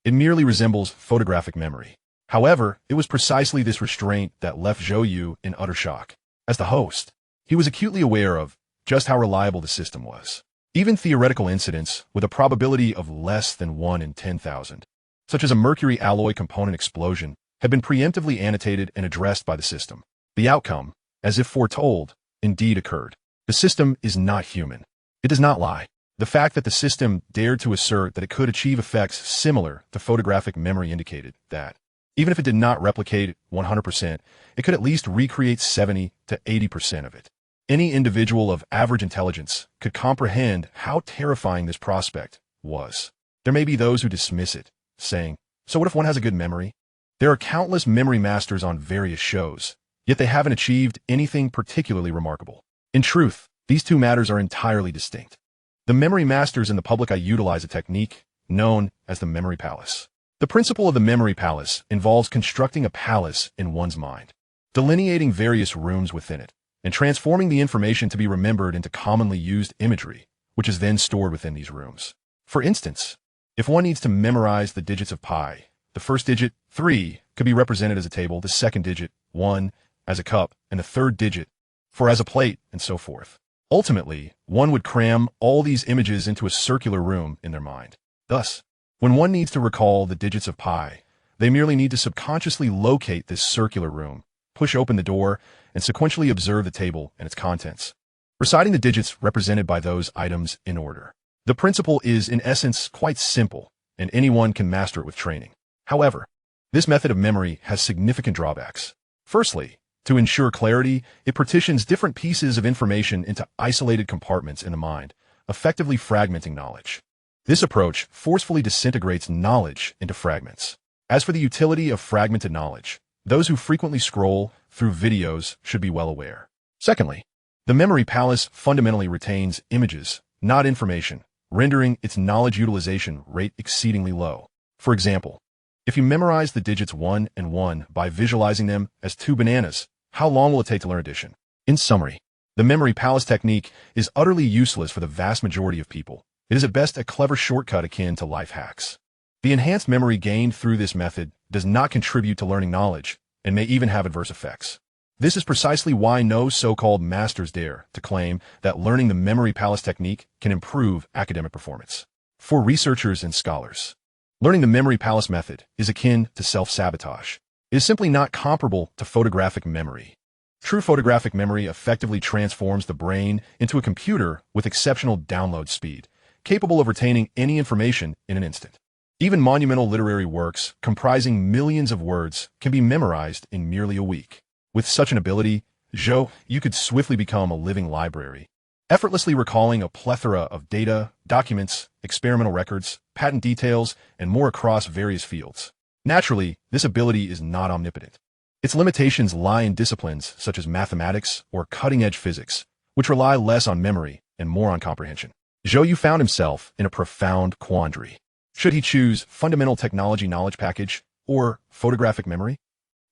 It merely resembles photographic memory. However, it was precisely this restraint that left Zhou You in utter shock. As the host, he was acutely aware of just how reliable the system was. Even theoretical incidents with a probability of less than 1 in 10,000, such as a mercury alloy component explosion, had been preemptively annotated and addressed by the system. The outcome, as if foretold, indeed occurred. The system is not human. It does not lie. The fact that the system dared to assert that it could achieve effects similar to photographic memory indicated that, even if it did not replicate 100%, it could at least recreate 70 to 80% of it. Any individual of average intelligence could comprehend how terrifying this prospect was. There may be those who dismiss it, saying, so what if one has a good memory? There are countless memory masters on various shows, yet they haven't achieved anything particularly remarkable. In truth, these two matters are entirely distinct. The memory masters in the public eye utilize a technique known as the memory palace. The principle of the memory palace involves constructing a palace in one's mind, delineating various rooms within it, and transforming the information to be remembered into commonly used imagery, which is then stored within these rooms. For instance, if one needs to memorize the digits of pi, the first digit, 3, could be represented as a table, the second digit, 1, as a cup, and the third digit, 4 as a plate, and so forth. Ultimately, one would cram all these images into a circular room in their mind. Thus, when one needs to recall the digits of pi, they merely need to subconsciously locate this circular room, push open the door, and sequentially observe the table and its contents, reciting the digits represented by those items in order. The principle is, in essence, quite simple, and anyone can master it with training. However, this method of memory has significant drawbacks. Firstly, to ensure clarity, it partitions different pieces of information into isolated compartments in the mind, effectively fragmenting knowledge. This approach forcefully disintegrates knowledge into fragments. As for the utility of fragmented knowledge, those who frequently scroll through videos should be well aware. Secondly, the memory palace fundamentally retains images, not information, rendering its knowledge utilization rate exceedingly low. For example, if you memorize the digits 1 and 1 by visualizing them as 2 bananas, how long will it take to learn addition? In summary, the memory palace technique is utterly useless for the vast majority of people. It is at best a clever shortcut akin to life hacks. The enhanced memory gained through this method does not contribute to learning knowledge and may even have adverse effects. This is precisely why no so-called masters dare to claim that learning the memory palace technique can improve academic performance. For researchers and scholars, learning the memory palace method is akin to self-sabotage. It is simply not comparable to photographic memory. True photographic memory effectively transforms the brain into a computer with exceptional download speed, capable of retaining any information in an instant. Even monumental literary works comprising millions of words can be memorized in merely a week. With such an ability, Zhou, you could swiftly become a living library, effortlessly recalling a plethora of data, documents, experimental records, patent details, and more across various fields. Naturally, this ability is not omnipotent. Its limitations lie in disciplines such as mathematics or cutting-edge physics, which rely less on memory and more on comprehension. Zhou You found himself in a profound quandary. Should he choose fundamental technology knowledge package or photographic memory?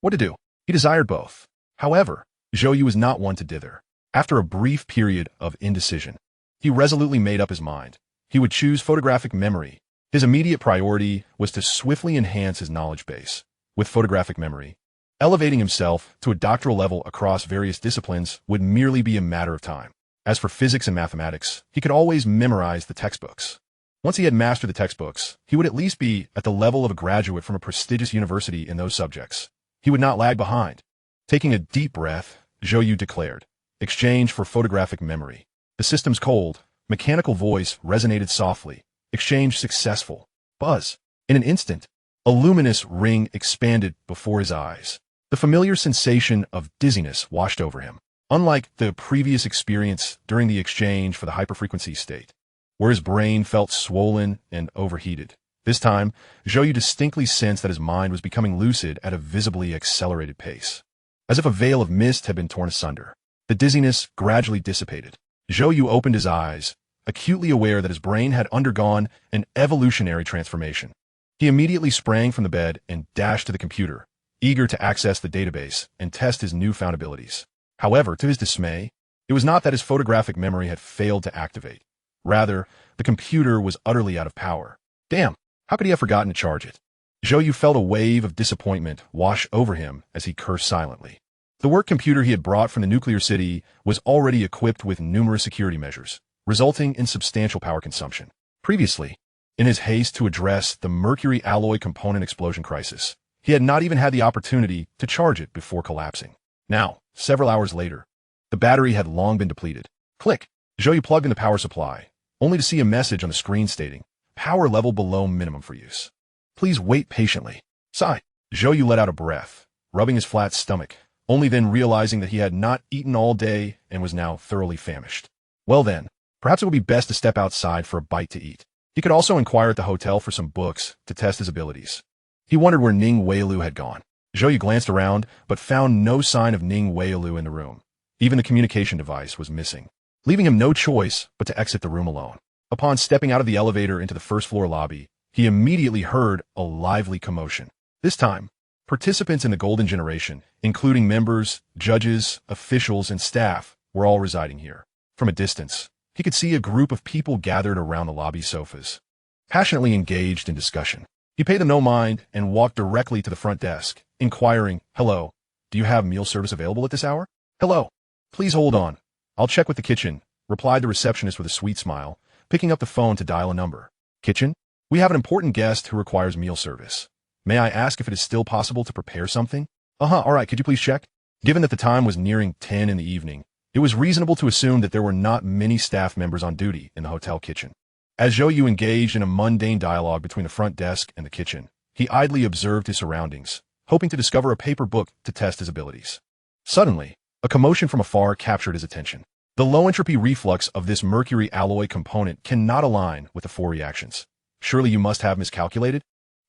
What to do? He desired both. However, Zhou You was not one to dither. After a brief period of indecision, he resolutely made up his mind. He would choose photographic memory. His immediate priority was to swiftly enhance his knowledge base. With photographic memory, elevating himself to a doctoral level across various disciplines would merely be a matter of time. As for physics and mathematics, he could always memorize the textbooks. Once he had mastered the textbooks, he would at least be at the level of a graduate from a prestigious university in those subjects. He would not lag behind. Taking a deep breath, Zhou You declared, "Exchange for photographic memory." The system's cold, mechanical voice resonated softly. Exchange successful. Buzz. In an instant, A luminous ring expanded before his eyes. The familiar sensation of dizziness washed over him, unlike the previous experience during the exchange for the hyperfrequency state, where his brain felt swollen and overheated. This time, Zhou Yu distinctly sensed that his mind was becoming lucid at a visibly accelerated pace. As if a veil of mist had been torn asunder, the dizziness gradually dissipated. Zhou Yu opened his eyes, acutely aware that his brain had undergone an evolutionary transformation. He immediately sprang from the bed and dashed to the computer, eager to access the database and test his newfound abilities. However, to his dismay, it was not that his photographic memory had failed to activate. Rather, the computer was utterly out of power. Damn, how could he have forgotten to charge it? Zhou Yu felt a wave of disappointment wash over him as he cursed silently. The work computer he had brought from the nuclear city was already equipped with numerous security measures, resulting in substantial power consumption. Previously, in his haste to address the mercury alloy component explosion crisis, he had not even had the opportunity to charge it before collapsing. Now, several hours later, the battery had long been depleted. Click! Zhou Yu plugged in the power supply, only to see a message on the screen stating, "Power level below minimum for use. Please wait patiently." Sigh. Zhou Yu let out a breath, rubbing his flat stomach, only then realizing that he had not eaten all day and was now thoroughly famished. Well then, perhaps it would be best to step outside for a bite to eat. He could also inquire at the hotel for some books to test his abilities. He wondered where Ning Weilu had gone. Zhou Yu glanced around, but found no sign of Ning Weilu in the room. Even the communication device was missing, leaving him no choice but to exit the room alone. Upon stepping out of the elevator into the first-floor lobby, he immediately heard a lively commotion. This time, participants in the Golden Generation, including members, judges, officials, and staff, were all residing here. From a distance, he could see a group of people gathered around the lobby sofas, passionately engaged in discussion. He paid them no mind and walked directly to the front desk, inquiring, "Hello, do you have meal service available at this hour?" "Hello. Please hold on. I'll check with the kitchen," replied the receptionist with a sweet smile, picking up the phone to dial a number. "Kitchen? We have an important guest who requires meal service. May I ask if it is still possible to prepare something?" All right, could you please check?" Given that the time was nearing 10 in the evening, it was reasonable to assume that there were not many staff members on duty in the hotel kitchen. As Zhou Yu engaged in a mundane dialogue between the front desk and the kitchen, he idly observed his surroundings, hoping to discover a paper book to test his abilities. Suddenly, a commotion from afar captured his attention. The low-entropy reflux of this mercury alloy component cannot align with the four reactions. Surely you must have miscalculated?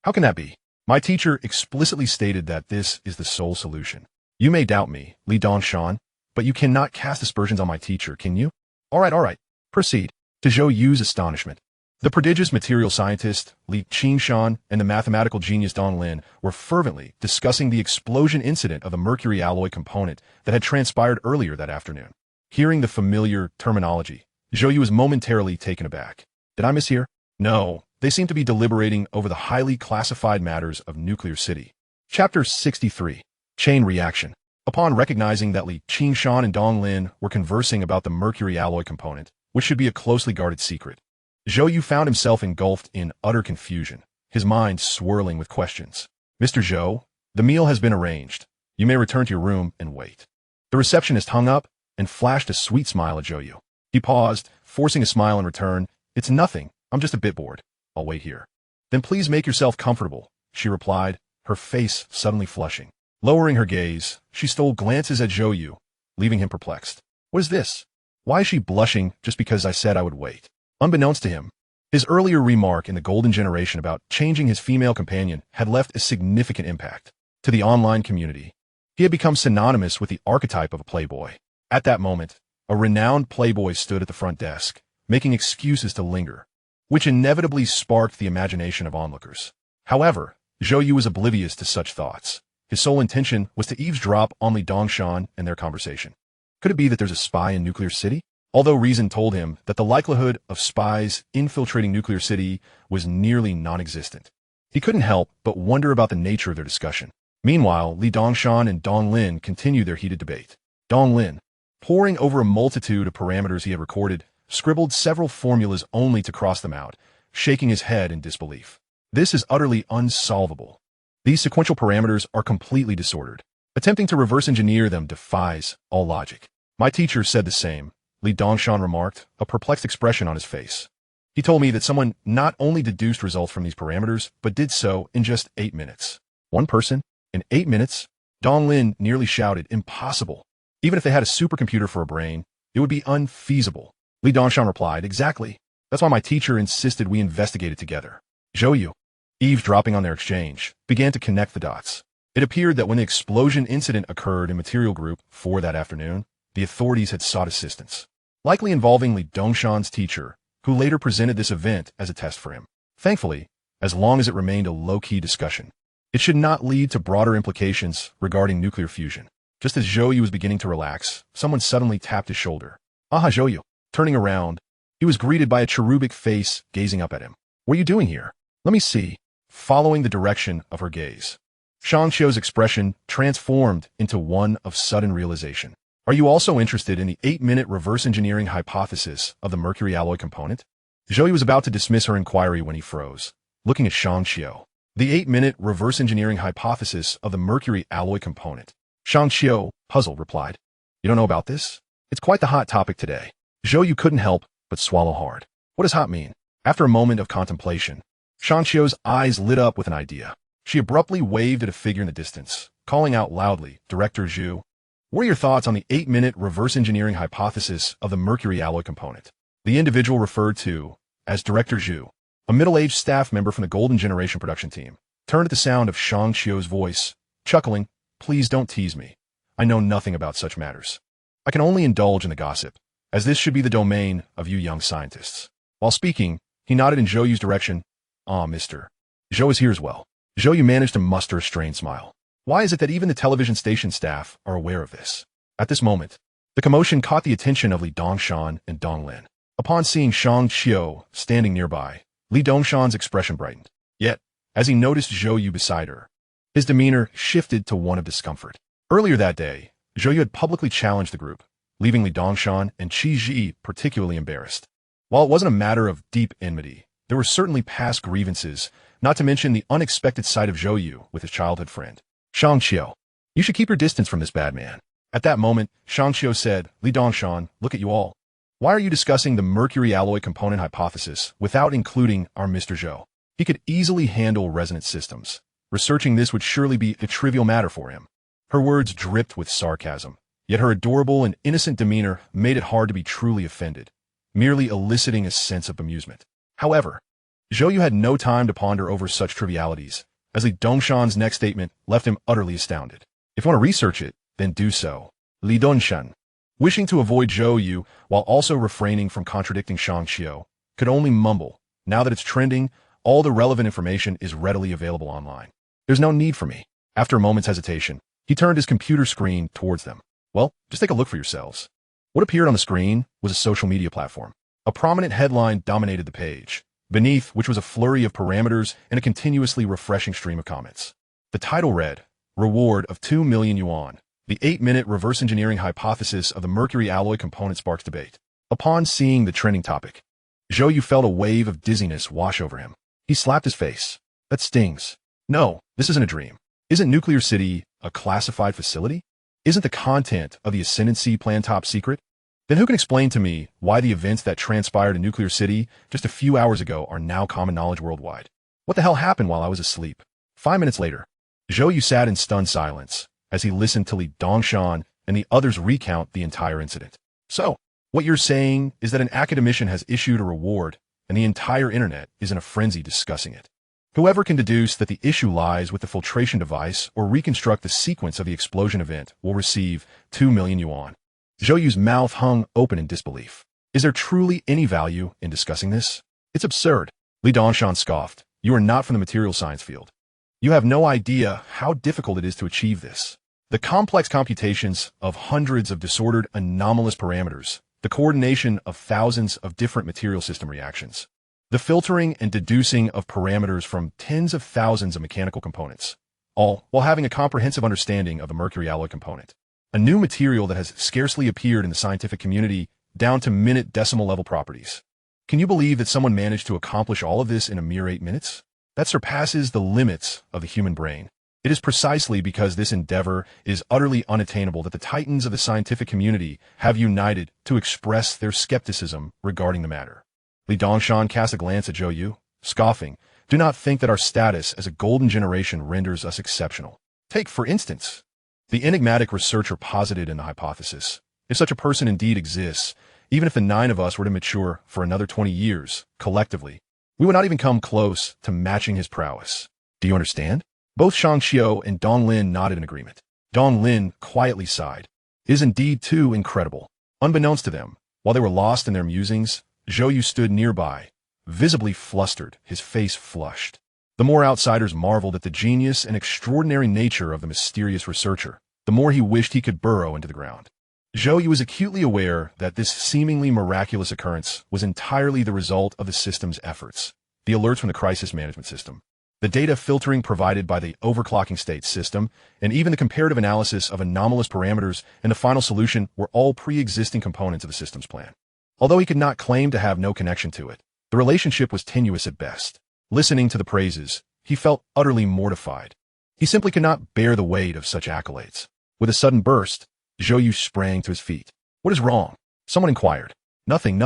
How can that be? My teacher explicitly stated that this is the sole solution. You may doubt me, Li Dongshan, but you cannot cast aspersions on my teacher, can you? All right. Proceed. To Zhou Yu's astonishment, the prodigious material scientist, Li Qingshan, and the mathematical genius Dong Lin were fervently discussing the explosion incident of the mercury alloy component that had transpired earlier that afternoon. Hearing the familiar terminology, Zhou Yu was momentarily taken aback. Did I mishear? No, they seem to be deliberating over the highly classified matters of Nuclear City. Chapter 63. Chain Reaction. Upon recognizing that Li Qingshan and Dong Lin were conversing about the mercury alloy component, which should be a closely guarded secret, Zhou Yu found himself engulfed in utter confusion, his mind swirling with questions. "Mr. Zhou, the meal has been arranged. You may return to your room and wait." The receptionist hung up and flashed a sweet smile at Zhou Yu. He paused, forcing a smile in return. "It's nothing. I'm just a bit bored. I'll wait here." "Then please make yourself comfortable," she replied, her face suddenly flushing. Lowering her gaze, she stole glances at Zhou Yu, leaving him perplexed. What is this? Why is she blushing just because I said I would wait? Unbeknownst to him, his earlier remark in the Golden Generation about changing his female companion had left a significant impact. To the online community, he had become synonymous with the archetype of a playboy. At that moment, a renowned playboy stood at the front desk, making excuses to linger, which inevitably sparked the imagination of onlookers. However, Zhou Yu was oblivious to such thoughts. His sole intention was to eavesdrop on Li Dongshan and their conversation. Could it be that there's a spy in Nuclear City? Although reason told him that the likelihood of spies infiltrating Nuclear City was nearly non-existent, he couldn't help but wonder about the nature of their discussion. Meanwhile, Li Dongshan and Dong Lin continued their heated debate. Dong Lin, poring over a multitude of parameters he had recorded, scribbled several formulas only to cross them out, shaking his head in disbelief. This is utterly unsolvable. These sequential parameters are completely disordered. Attempting to reverse engineer them defies all logic. My teacher said the same, Li Dongshan remarked, a perplexed expression on his face. He told me that someone not only deduced results from these parameters, but did so in just 8 minutes. One person? In 8 minutes? Dong Lin nearly shouted, impossible. Even if they had a supercomputer for a brain, it would be unfeasible. Li Dongshan replied, exactly. That's why my teacher insisted we investigate it together. Zhou You, eavesdropping on their exchange, began to connect the dots. It appeared that when the explosion incident occurred in Material Group 4 that afternoon, the authorities had sought assistance, likely involving Li Dongshan's teacher, who later presented this event as a test for him. Thankfully, as long as it remained a low-key discussion, it should not lead to broader implications regarding nuclear fusion. Just as Zhou Yu was beginning to relax, someone suddenly tapped his shoulder. Aha, Zhou Yu. Turning around, he was greeted by a cherubic face gazing up at him. What are you doing here? Let me see. Following the direction of her gaze, Shang Qiu's expression transformed into one of sudden realization. Are you also interested in the 8-minute reverse engineering hypothesis of the mercury alloy component? Zhou Yu was about to dismiss her inquiry when he froze, looking at Shang Qiu. The 8-minute reverse engineering hypothesis of the mercury alloy component. Shang Qiu, puzzled, replied, you don't know about this? It's quite the hot topic today. Zhou Yu couldn't help but swallow hard. What does hot mean? After a moment of contemplation, Shang Qiu's eyes lit up with an idea. She abruptly waved at a figure in the distance, calling out loudly, Director Zhu, what are your thoughts on the 8-minute reverse engineering hypothesis of the mercury alloy component? The individual referred to as Director Zhu, a middle-aged staff member from the Golden Generation production team, turned at the sound of Shang Qiu's voice, chuckling, please don't tease me. I know nothing about such matters. I can only indulge in the gossip, as this should be the domain of you young scientists. While speaking, he nodded in Zhou Yu's direction. Ah, mister. Zhou is here as well. Zhou Yu managed to muster a strained smile. Why is it that even the television station staff are aware of this? At this moment, the commotion caught the attention of Li Dongshan and Dong Lin. Upon seeing Shang Qiu standing nearby, Li Dongshan's expression brightened. Yet, as he noticed Zhou Yu beside her, his demeanor shifted to one of discomfort. Earlier that day, Zhou Yu had publicly challenged the group, leaving Li Dongshan and Qi Ji particularly embarrassed. While it wasn't a matter of deep enmity, there were certainly past grievances, not to mention the unexpected sight of Zhou Yu with his childhood friend. Shang Qiu, you should keep your distance from this bad man. At that moment, Shang Qiu said, Li Dongshan, look at you all. Why are you discussing the mercury alloy component hypothesis without including our Mr. Zhou? He could easily handle resonance systems. Researching this would surely be a trivial matter for him. Her words dripped with sarcasm, yet her adorable and innocent demeanor made it hard to be truly offended, merely eliciting a sense of amusement. However, Zhou Yu had no time to ponder over such trivialities, as Li Dongshan's next statement left him utterly astounded. If you want to research it, then do so. Li Dongshan, wishing to avoid Zhou Yu while also refraining from contradicting Shang Qiu, could only mumble, now that it's trending, all the relevant information is readily available online. There's no need for me. After a moment's hesitation, he turned his computer screen towards them. Well, just take a look for yourselves. What appeared on the screen was a social media platform. A prominent headline dominated the page, beneath which was a flurry of parameters and a continuously refreshing stream of comments. The title read, Reward of 2 million yuan. The 8-minute reverse engineering hypothesis of the mercury alloy component sparks debate. Upon seeing the trending topic, Zhou Yu felt a wave of dizziness wash over him. He slapped his face. That stings. No, this isn't a dream. Isn't Nuclear City a classified facility? Isn't the content of the Ascendancy plan top secret? Then who can explain to me why the events that transpired in Nuclear City just a few hours ago are now common knowledge worldwide? What the hell happened while I was asleep? 5 minutes later, Zhou Yu sat in stunned silence as he listened to Li Dongshan and the others recount the entire incident. So, what you're saying is that an academician has issued a reward and the entire internet is in a frenzy discussing it. Whoever can deduce that the issue lies with the filtration device or reconstruct the sequence of the explosion event will receive 2 million yuan. Zhou Yu's mouth hung open in disbelief. Is there truly any value in discussing this? It's absurd. Li Dongshan scoffed. You are not from the material science field. You have no idea how difficult it is to achieve this. The complex computations of hundreds of disordered anomalous parameters, the coordination of thousands of different material system reactions, the filtering and deducing of parameters from tens of thousands of mechanical components, all while having a comprehensive understanding of the mercury alloy component, a new material that has scarcely appeared in the scientific community down to minute decimal level properties. Can you believe that someone managed to accomplish all of this in a mere 8 minutes? That surpasses the limits of the human brain. It is precisely because this endeavor is utterly unattainable that the titans of the scientific community have united to express their skepticism regarding the matter. Li Dongshan cast a glance at Zhou You, scoffing. Do not think that our status as a golden generation renders us exceptional. Take, for instance, the enigmatic researcher posited in the hypothesis. If such a person indeed exists, even if the 9 of us were to mature for another 20 years, collectively, we would not even come close to matching his prowess. Do you understand? Both Shang Xiao and Dong Lin nodded in agreement. Dong Lin quietly sighed. It is indeed too incredible. Unbeknownst to them, while they were lost in their musings, Zhou Yu stood nearby, visibly flustered, his face flushed. The more outsiders marveled at the genius and extraordinary nature of the mysterious researcher, the more he wished he could burrow into the ground. Zhou Yu was acutely aware that this seemingly miraculous occurrence was entirely the result of the system's efforts. The alerts from the crisis management system, the data filtering provided by the overclocking state system, and even the comparative analysis of anomalous parameters and the final solution were all pre-existing components of the system's plan. Although he could not claim to have no connection to it, the relationship was tenuous at best. Listening to the praises, he felt utterly mortified. He simply could not bear the weight of such accolades. With a sudden burst, Zhou Yu sprang to his feet. What is wrong? Someone inquired. Nothing.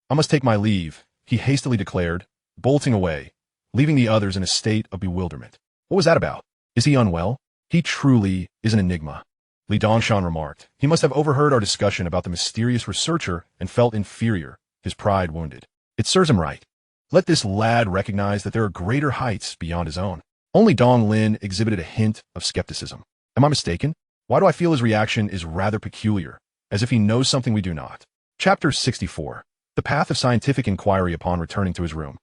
I must take my leave, he hastily declared, bolting away, leaving the others in a state of bewilderment. What was that about? Is he unwell? He truly is an enigma. Li Dongshan remarked. He must have overheard our discussion about the mysterious researcher and felt inferior, his pride wounded. It serves him right. Let this lad recognize that there are greater heights beyond his own. Only Dong Lin exhibited a hint of skepticism. Am I mistaken? Why do I feel his reaction is rather peculiar, as if he knows something we do not? Chapter 64. The path of scientific inquiry upon returning to his room.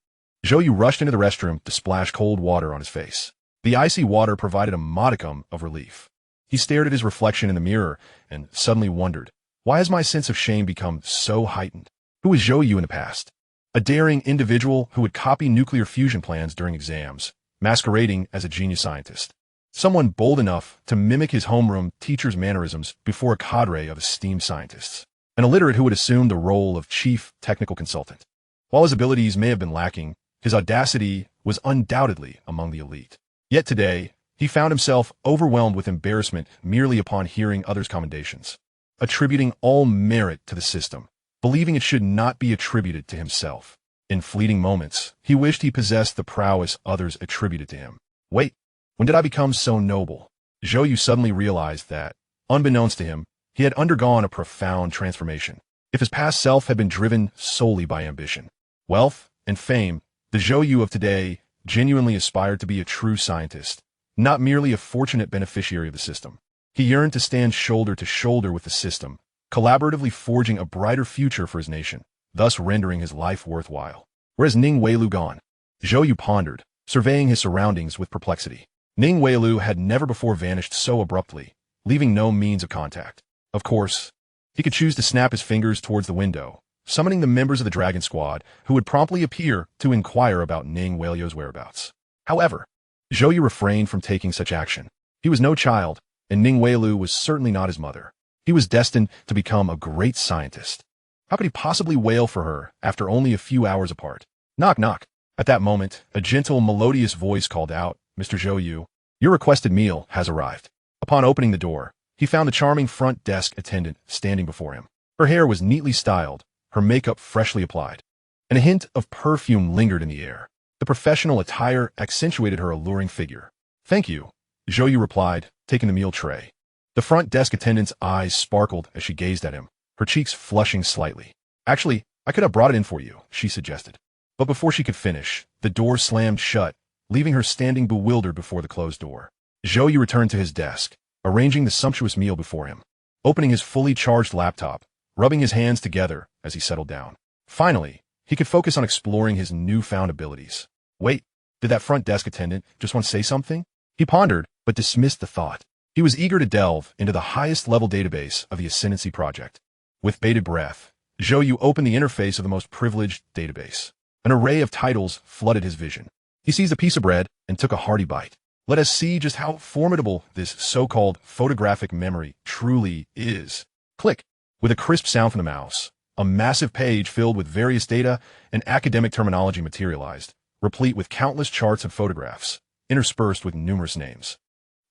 Zhou Yu rushed into the restroom to splash cold water on his face. The icy water provided a modicum of relief. He stared at his reflection in the mirror and suddenly wondered, why has my sense of shame become so heightened? Who was Zhou Yu in the past? A daring individual who would copy nuclear fusion plans during exams, masquerading as a genius scientist. Someone bold enough to mimic his homeroom teacher's mannerisms before a cadre of esteemed scientists. An illiterate who would assume the role of chief technical consultant. While his abilities may have been lacking, his audacity was undoubtedly among the elite. Yet today, he found himself overwhelmed with embarrassment merely upon hearing others' commendations, attributing all merit to the system, believing it should not be attributed to himself. In fleeting moments, he wished he possessed the prowess others attributed to him. Wait, when did I become so noble? Zhou Yu suddenly realized that, unbeknownst to him, he had undergone a profound transformation. If his past self had been driven solely by ambition, wealth, and fame, the Zhou Yu of today genuinely aspired to be a true scientist, not merely a fortunate beneficiary of the system. He yearned to stand shoulder to shoulder with the system, collaboratively forging a brighter future for his nation, thus rendering his life worthwhile. Where has Ning Weilu gone? Zhou Yu pondered, surveying his surroundings with perplexity. Ning Weilu had never before vanished so abruptly, leaving no means of contact. Of course, he could choose to snap his fingers towards the window, summoning the members of the Dragon Squad, who would promptly appear to inquire about Ning Weilu's whereabouts. However, Zhou Yu refrained from taking such action. He was no child, and Ning Weilu was certainly not his mother. He was destined to become a great scientist. How could he possibly wail for her after only a few hours apart? Knock, knock. At that moment, a gentle, melodious voice called out, Mr. Zhou Yu, your requested meal has arrived. Upon opening the door, he found the charming front desk attendant standing before him. Her hair was neatly styled, her makeup freshly applied, and a hint of perfume lingered in the air. The professional attire accentuated her alluring figure. Thank you, Zhou Yu replied, taking the meal tray. The front desk attendant's eyes sparkled as she gazed at him, her cheeks flushing slightly. Actually, I could have brought it in for you, she suggested. But before she could finish, the door slammed shut, leaving her standing bewildered before the closed door. Zhou Yu returned to his desk, arranging the sumptuous meal before him, opening his fully charged laptop, rubbing his hands together as he settled down. Finally, he could focus on exploring his newfound abilities. Wait, did that front desk attendant just want to say something? He pondered, but dismissed the thought. He was eager to delve into the highest-level database of the Ascendancy Project. With bated breath, Zhou Yu opened the interface of the most privileged database. An array of titles flooded his vision. He seized a piece of bread and took a hearty bite. Let us see just how formidable this so-called photographic memory truly is. Click. With a crisp sound from the mouse, a massive page filled with various data and academic terminology materialized, replete with countless charts and photographs, interspersed with numerous names.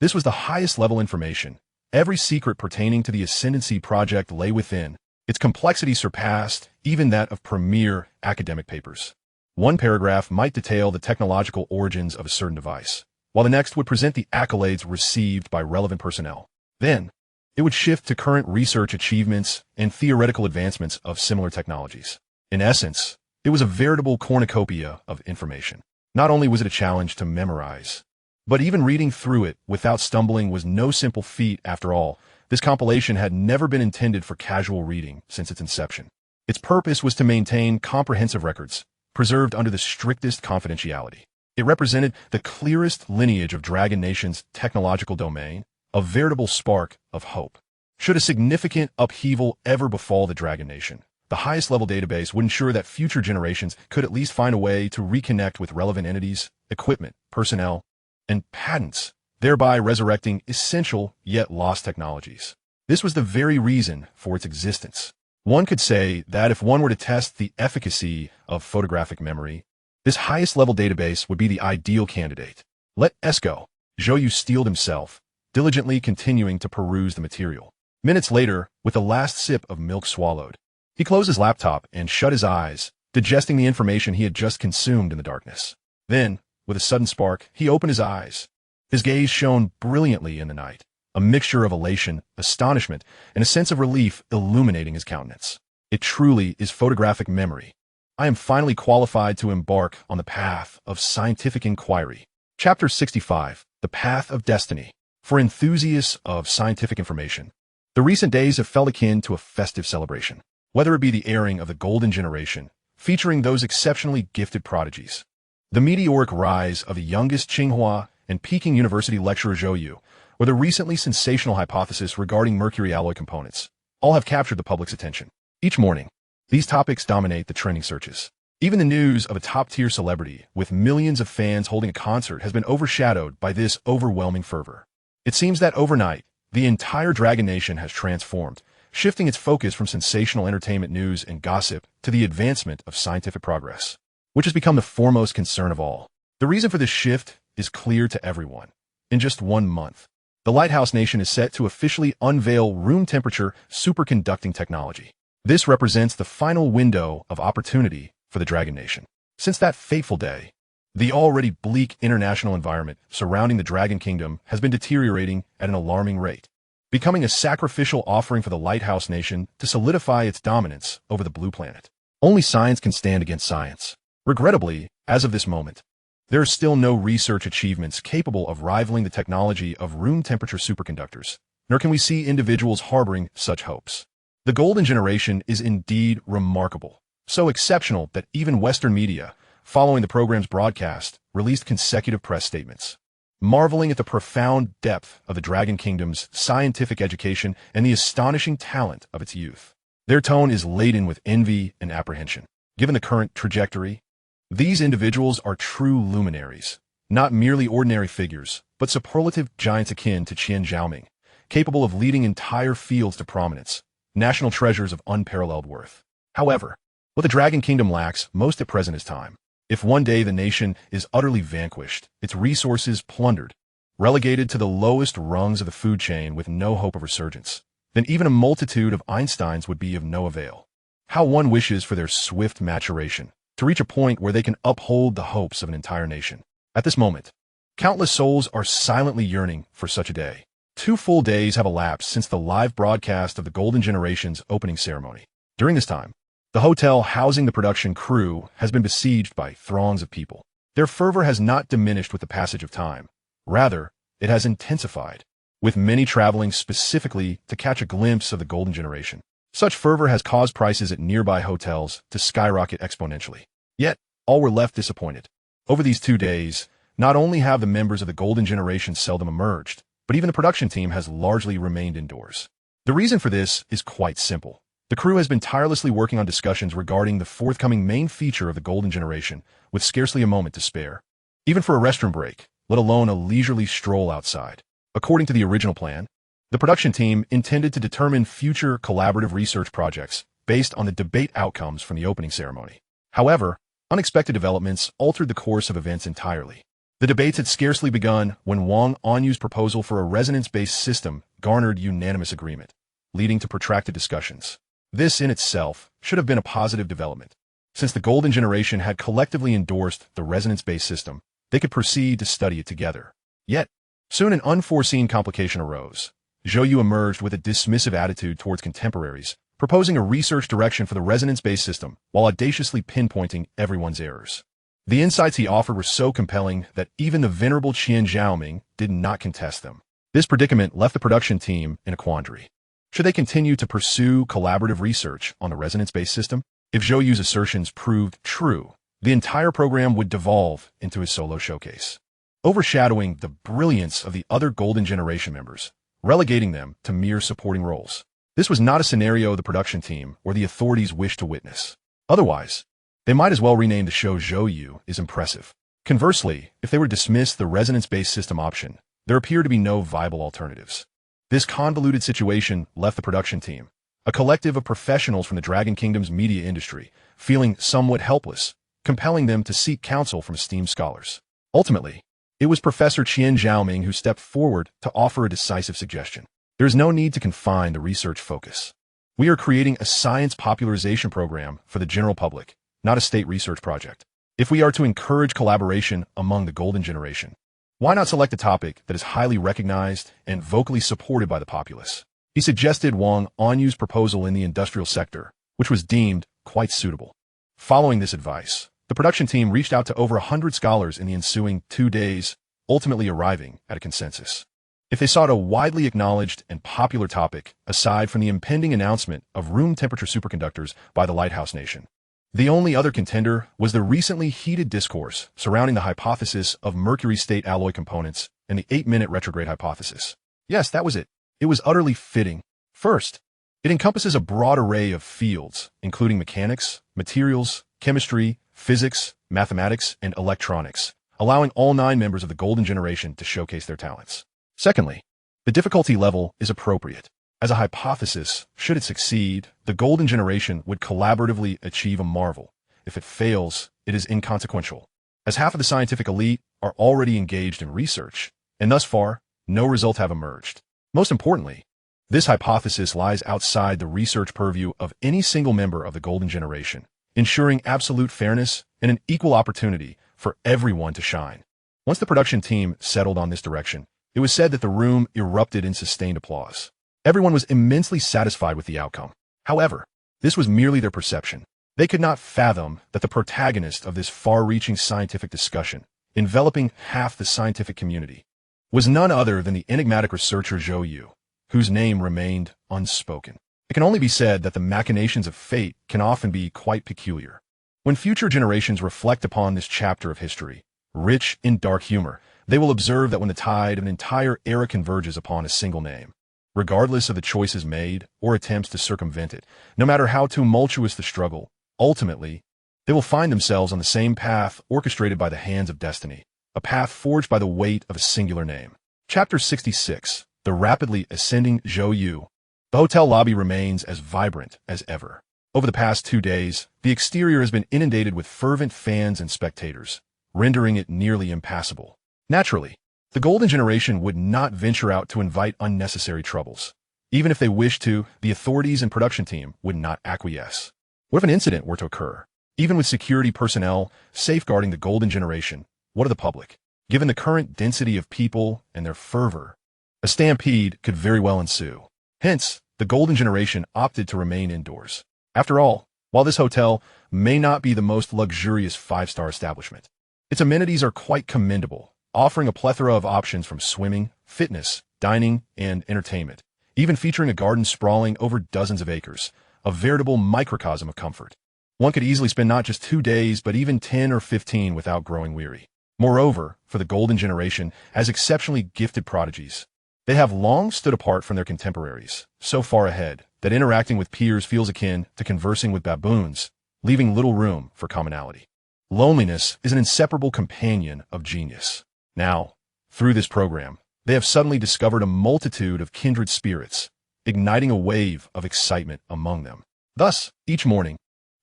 This was the highest level information. Every secret pertaining to the Ascendancy Project lay within, Its complexity surpassed even that of premier academic papers. One paragraph might detail the technological origins of a certain device, while the next would present the accolades received by relevant personnel. Then, it would shift to current research achievements and theoretical advancements of similar technologies. In essence, it was a veritable cornucopia of information. Not only was it a challenge to memorize, but even reading through it without stumbling was no simple feat. After all, this compilation had never been intended for casual reading since its inception. Its purpose was to maintain comprehensive records, preserved under the strictest confidentiality. It represented the clearest lineage of Dragon Nation's technological domain, a veritable spark of hope. Should a significant upheaval ever befall the Dragon Nation, the highest-level database would ensure that future generations could at least find a way to reconnect with relevant entities, equipment, personnel, and patents, thereby resurrecting essential yet lost technologies. This was the very reason for its existence. One could say that if one were to test the efficacy of photographic memory, this highest-level database would be the ideal candidate. Let Zhou You steeled himself, diligently continuing to peruse the material. Minutes later, with the last sip of milk swallowed, he closed his laptop and shut his eyes, digesting the information he had just consumed in the darkness. Then, with a sudden spark, he opened his eyes. His gaze shone brilliantly in the night, a mixture of elation, astonishment, and a sense of relief illuminating his countenance. It truly is photographic memory. I am finally qualified to embark on the path of scientific inquiry. Chapter 65, The Path of Destiny. For enthusiasts of scientific information, the recent days have felt akin to a festive celebration. Whether it be the airing of the Golden Generation, featuring those exceptionally gifted prodigies, the meteoric rise of the youngest Tsinghua and Peking University lecturer Zhou You, or the recently sensational hypothesis regarding mercury alloy components, all have captured the public's attention. Each morning, these topics dominate the trending searches. Even the news of a top-tier celebrity with millions of fans holding a concert has been overshadowed by this overwhelming fervor. It seems that overnight, the entire Dragon Nation has transformed, shifting its focus from sensational entertainment news and gossip to the advancement of scientific progress, which has become the foremost concern of all. The reason for this shift is clear to everyone. In just 1 month, the Lighthouse Nation is set to officially unveil room-temperature superconducting technology. This represents the final window of opportunity for the Dragon Nation. Since that fateful day, the already bleak international environment surrounding the Dragon Kingdom has been deteriorating at an alarming rate, becoming a sacrificial offering for the Lighthouse Nation to solidify its dominance over the Blue Planet. Only science can stand against science. Regrettably, as of this moment, there are still no research achievements capable of rivaling the technology of room-temperature superconductors, nor can we see individuals harboring such hopes. The Golden Generation is indeed remarkable, so exceptional that even Western media, following the program's broadcast, released consecutive press statements, marveling at the profound depth of the Dragon Kingdom's scientific education and the astonishing talent of its youth. Their tone is laden with envy and apprehension. Given the current trajectory, these individuals are true luminaries, not merely ordinary figures, but superlative giants akin to Qian Zhaoming, capable of leading entire fields to prominence, national treasures of unparalleled worth. However, what the Dragon Kingdom lacks most at present is time. If one day the nation is utterly vanquished, its resources plundered, relegated to the lowest rungs of the food chain with no hope of resurgence, then even a multitude of Einsteins would be of no avail. How one wishes for their swift maturation, to reach a point where they can uphold the hopes of an entire nation. At this moment, countless souls are silently yearning for such a day. 2 full days have elapsed since the live broadcast of the Golden Generation's opening ceremony. During this time, the hotel housing the production crew has been besieged by throngs of people. Their fervor has not diminished with the passage of time. Rather, it has intensified, with many traveling specifically to catch a glimpse of the Golden Generation. Such fervor has caused prices at nearby hotels to skyrocket exponentially. Yet, all were left disappointed. Over these 2 days, not only have the members of the Golden Generation seldom emerged, but even the production team has largely remained indoors. The reason for this is quite simple. The crew has been tirelessly working on discussions regarding the forthcoming main feature of the Golden Generation, with scarcely a moment to spare, even for a restroom break, let alone a leisurely stroll outside. According to the original plan, the production team intended to determine future collaborative research projects based on the debate outcomes from the opening ceremony. However, unexpected developments altered the course of events entirely. The debates had scarcely begun when Wang Anyu's proposal for a resonance-based system garnered unanimous agreement, leading to protracted discussions. This in itself should have been a positive development. Since the Golden Generation had collectively endorsed the resonance-based system, they could proceed to study it together. Yet, soon an unforeseen complication arose. Zhou You emerged with a dismissive attitude towards contemporaries, proposing a research direction for the resonance-based system while audaciously pinpointing everyone's errors. The insights he offered were so compelling that even the venerable Qian Zhaoming did not contest them. This predicament left the production team in a quandary. Should they continue to pursue collaborative research on the resonance-based system? If Zhou Yu's assertions proved true, the entire program would devolve into his solo showcase, overshadowing the brilliance of the other Golden Generation members, relegating them to mere supporting roles. This was not a scenario the production team or the authorities wished to witness. Otherwise, they might as well rename the show Zhou You is impressive. Conversely, if they were to dismiss the resonance-based system option, there appeared to be no viable alternatives. This convoluted situation left the production team, a collective of professionals from the Dragon Kingdom's media industry, feeling somewhat helpless, compelling them to seek counsel from esteemed scholars. Ultimately, it was Professor Qian Zhaoming who stepped forward to offer a decisive suggestion. There is no need to confine the research focus. We are creating a science popularization program for the general public, not a state research project. If we are to encourage collaboration among the Golden Generation, why not select a topic that is highly recognized and vocally supported by the populace? He suggested Wang Anyu's proposal in the industrial sector, which was deemed quite suitable. Following this advice, the production team reached out to over 100 scholars in the ensuing 2 days, ultimately arriving at a consensus. If they sought a widely acknowledged and popular topic, aside from the impending announcement of room temperature superconductors by the Lighthouse Nation, the only other contender was the recently heated discourse surrounding the hypothesis of mercury state alloy components and the 8-minute retrograde hypothesis. Yes, that was it. It was utterly fitting. First, it encompasses a broad array of fields, including mechanics, materials, chemistry, physics, mathematics, and electronics, allowing all 9 members of the Golden Generation to showcase their talents. Secondly, the difficulty level is appropriate. As a hypothesis, should it succeed, the Golden Generation would collaboratively achieve a marvel. If it fails, it is inconsequential, as half of the scientific elite are already engaged in research, and thus far, no results have emerged. Most importantly, this hypothesis lies outside the research purview of any single member of the Golden Generation, ensuring absolute fairness and an equal opportunity for everyone to shine. Once the production team settled on this direction, it was said that the room erupted in sustained applause. Everyone was immensely satisfied with the outcome. However, this was merely their perception. They could not fathom that the protagonist of this far-reaching scientific discussion, enveloping half the scientific community, was none other than the enigmatic researcher Zhou You, whose name remained unspoken. It can only be said that the machinations of fate can often be quite peculiar. When future generations reflect upon this chapter of history, rich in dark humor, they will observe that when the tide of an entire era converges upon a single name, regardless of the choices made or attempts to circumvent it, no matter how tumultuous the struggle, ultimately, they will find themselves on the same path orchestrated by the hands of destiny, a path forged by the weight of a singular name. Chapter 66, The Rapidly Ascending Zhou You. The hotel lobby remains as vibrant as ever. Over the past 2 days, the exterior has been inundated with fervent fans and spectators, rendering it nearly impassable. Naturally, the Golden Generation would not venture out to invite unnecessary troubles. Even if they wished to, the authorities and production team would not acquiesce. What if an incident were to occur? Even with security personnel safeguarding the Golden Generation, what of the public? Given the current density of people and their fervor, a stampede could very well ensue. Hence, the Golden Generation opted to remain indoors. After all, while this hotel may not be the most luxurious 5-star establishment, its amenities are quite commendable, offering a plethora of options from swimming, fitness, dining, and entertainment, even featuring a garden sprawling over dozens of acres, a veritable microcosm of comfort. One could easily spend not just 2 days, but even 10 or 15 without growing weary. Moreover, for the Golden Generation, as exceptionally gifted prodigies, they have long stood apart from their contemporaries, so far ahead that interacting with peers feels akin to conversing with baboons, leaving little room for commonality. Loneliness is an inseparable companion of genius. Now, through this program, they have suddenly discovered a multitude of kindred spirits, igniting a wave of excitement among them. Thus, each morning,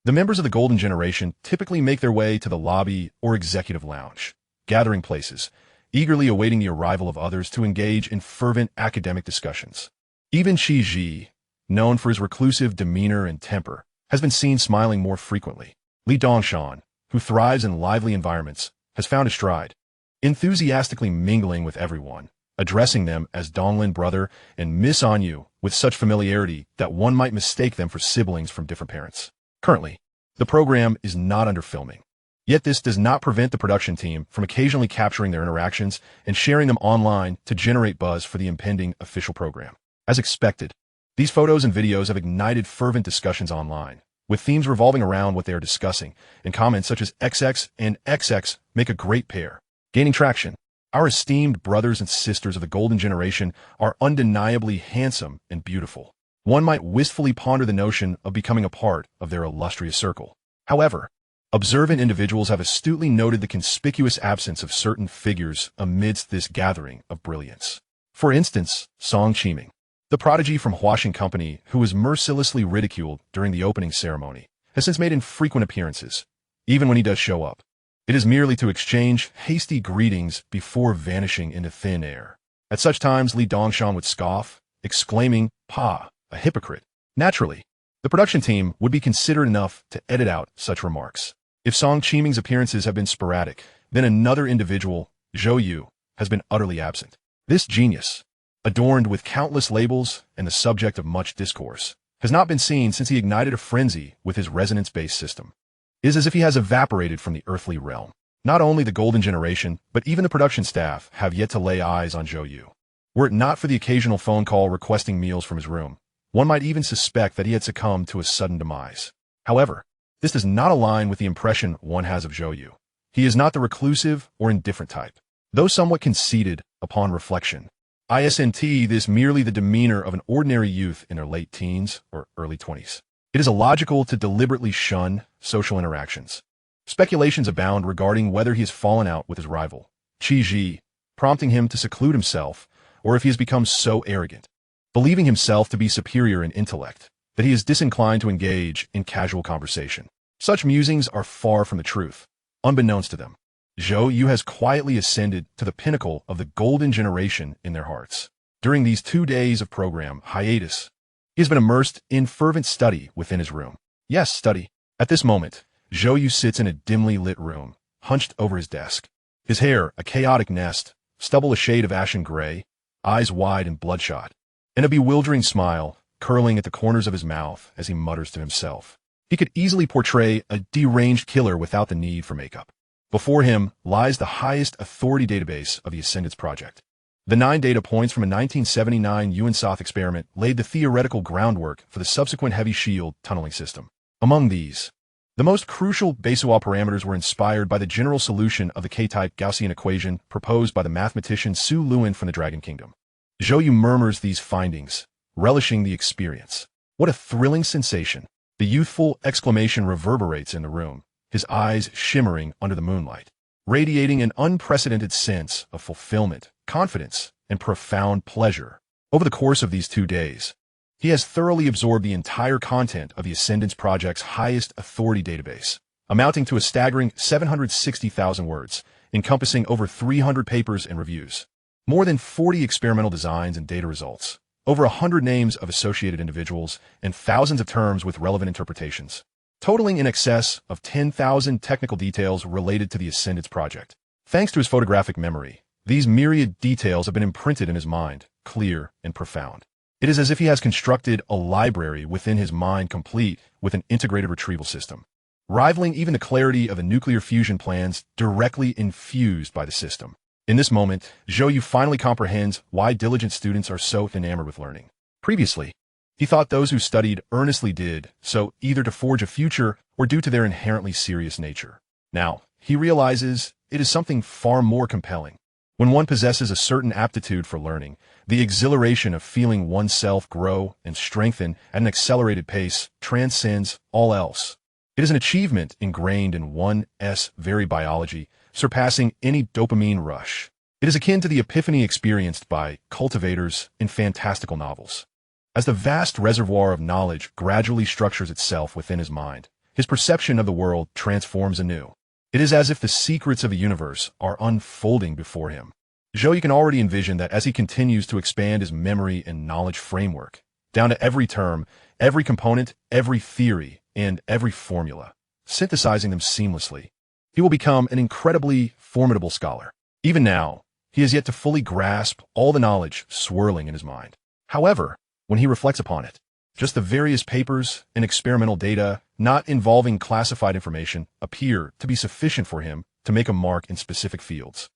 the members of the Golden Generation typically make their way to the lobby or executive lounge, gathering places, eagerly awaiting the arrival of others to engage in fervent academic discussions. Even Qi Ji, known for his reclusive demeanor and temper, has been seen smiling more frequently. Li Dongshan, who thrives in lively environments, has found his stride, enthusiastically mingling with everyone, addressing them as Donglin brother and Miss Anyu with such familiarity that one might mistake them for siblings from different parents. Currently, the program is not under filming. Yet this does not prevent the production team from occasionally capturing their interactions and sharing them online to generate buzz for the impending official program. As expected, these photos and videos have ignited fervent discussions online, with themes revolving around what they are discussing, and comments such as XX and XX make a great pair. Gaining traction, our esteemed brothers and sisters of the golden generation are undeniably handsome and beautiful. One might wistfully ponder the notion of becoming a part of their illustrious circle. However, observant individuals have astutely noted the conspicuous absence of certain figures amidst this gathering of brilliance. For instance, Song Qiming, the prodigy from Huaxing Company who was mercilessly ridiculed during the opening ceremony, has since made infrequent appearances, even when he does show up. It is merely to exchange hasty greetings before vanishing into thin air. At such times, Li Dongshan would scoff, exclaiming, "Pa, a hypocrite." Naturally, the production team would be considerate enough to edit out such remarks. If Song Qiming's appearances have been sporadic, then another individual, Zhou You, has been utterly absent. This genius, adorned with countless labels and the subject of much discourse, has not been seen since he ignited a frenzy with his resonance-based system. It is as if he has evaporated from the earthly realm. Not only the golden generation, but even the production staff have yet to lay eyes on Zhou You. Were it not for the occasional phone call requesting meals from his room, one might even suspect that he had succumbed to a sudden demise. However, this does not align with the impression one has of Zhou You. He is not the reclusive or indifferent type. Though somewhat conceited upon reflection, isn't this merely the demeanor of an ordinary youth in their late teens or early 20s. It is illogical to deliberately shun social interactions. Speculations abound regarding whether he has fallen out with his rival, Qi Ji, prompting him to seclude himself, or if he has become so arrogant, believing himself to be superior in intellect, that he is disinclined to engage in casual conversation. Such musings are far from the truth. Unbeknownst to them, Zhou Yu has quietly ascended to the pinnacle of the golden generation in their hearts. During these 2 days of program hiatus, he has been immersed in fervent study within his room. Yes, study. At this moment, Zhou Yu sits in a dimly lit room, hunched over his desk. His hair, a chaotic nest, stubble a shade of ashen gray, eyes wide and bloodshot, and a bewildering smile curling at the corners of his mouth as he mutters to himself. He could easily portray a deranged killer without the need for makeup. Before him lies the highest authority database of the Ascendance Project. The 9 data points from a 1979 Yuan-Soth experiment laid the theoretical groundwork for the subsequent heavy shield tunneling system. Among these, the most crucial Bezout parameters were inspired by the general solution of the K-type Gaussian equation proposed by the mathematician Su Luan from the Dragon Kingdom. Zhou Yu murmurs these findings, relishing the experience. What a thrilling sensation! The youthful exclamation reverberates in the room, his eyes shimmering under the moonlight, radiating an unprecedented sense of fulfillment, confidence, and profound pleasure. Over the course of these 2 days, he has thoroughly absorbed the entire content of the Ascendance Project's highest authority database, amounting to a staggering 760,000 words, encompassing over 300 papers and reviews, more than 40 experimental designs and data results, over 100 names of associated individuals, and thousands of terms with relevant interpretations, totaling in excess of 10,000 technical details related to the Ascendance Project. Thanks to his photographic memory, these myriad details have been imprinted in his mind, clear and profound. It is as if he has constructed a library within his mind complete with an integrated retrieval system, rivaling even the clarity of the nuclear fusion plans directly infused by the system. In this moment, Zhou Yu finally comprehends why diligent students are so enamored with learning. Previously, he thought those who studied earnestly did so either to forge a future or due to their inherently serious nature. Now, he realizes it is something far more compelling. When one possesses a certain aptitude for learning, the exhilaration of feeling oneself grow and strengthen at an accelerated pace transcends all else. It is an achievement ingrained in one's very biology, surpassing any dopamine rush. It is akin to the epiphany experienced by cultivators in fantastical novels. As the vast reservoir of knowledge gradually structures itself within his mind, his perception of the world transforms anew. It is as if the secrets of the universe are unfolding before him. Zhou Yu can already envision that as he continues to expand his memory and knowledge framework, down to every term, every component, every theory, and every formula, synthesizing them seamlessly. He will become an incredibly formidable scholar. Even now, he has yet to fully grasp all the knowledge swirling in his mind. However, when he reflects upon it, just the various papers and experimental data not involving classified information appear to be sufficient for him to make a mark in specific fields.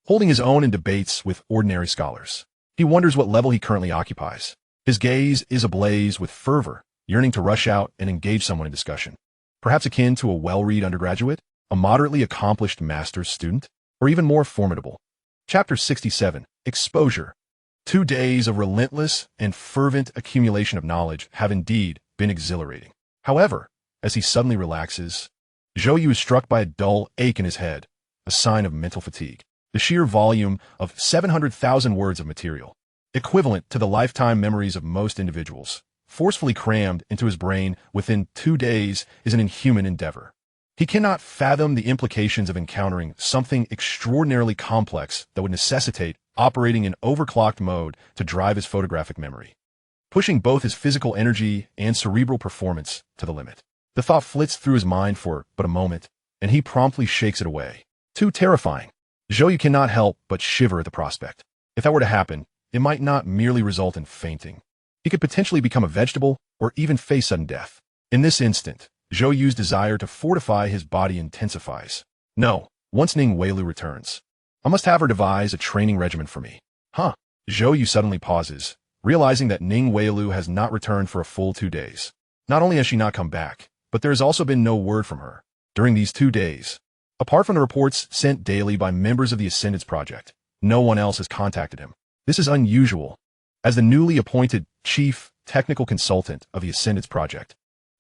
Holding his own in debates with ordinary scholars, he wonders what level he currently occupies. His gaze is ablaze with fervor, yearning to rush out and engage someone in discussion. Perhaps akin to a well-read undergraduate, a moderately accomplished master's student, or even more formidable. Chapter 67, Exposure. 2 days of relentless and fervent accumulation of knowledge have indeed been exhilarating. However, as he suddenly relaxes, Zhou You is struck by a dull ache in his head, a sign of mental fatigue. The sheer volume of 700,000 words of material, equivalent to the lifetime memories of most individuals, forcefully crammed into his brain within 2 days, is an inhuman endeavor. He cannot fathom the implications of encountering something extraordinarily complex that would necessitate operating in overclocked mode to drive his photographic memory, pushing both his physical energy and cerebral performance to the limit. The thought flits through his mind for but a moment, and he promptly shakes it away. Too terrifying. Zhou You cannot help but shiver at the prospect. If that were to happen, it might not merely result in fainting. He could potentially become a vegetable or even face sudden death. In this instant, Zhou Yu's desire to fortify his body intensifies. No, once Ning Weilu returns, I must have her devise a training regimen for me. Huh. Zhou Yu suddenly pauses, realizing that Ning Weilu has not returned for a full 2 days. Not only has she not come back, but there has also been no word from her during these 2 days. Apart from the reports sent daily by members of the Ascendance Project, no one else has contacted him. This is unusual. As the newly appointed chief technical consultant of the Ascendance Project,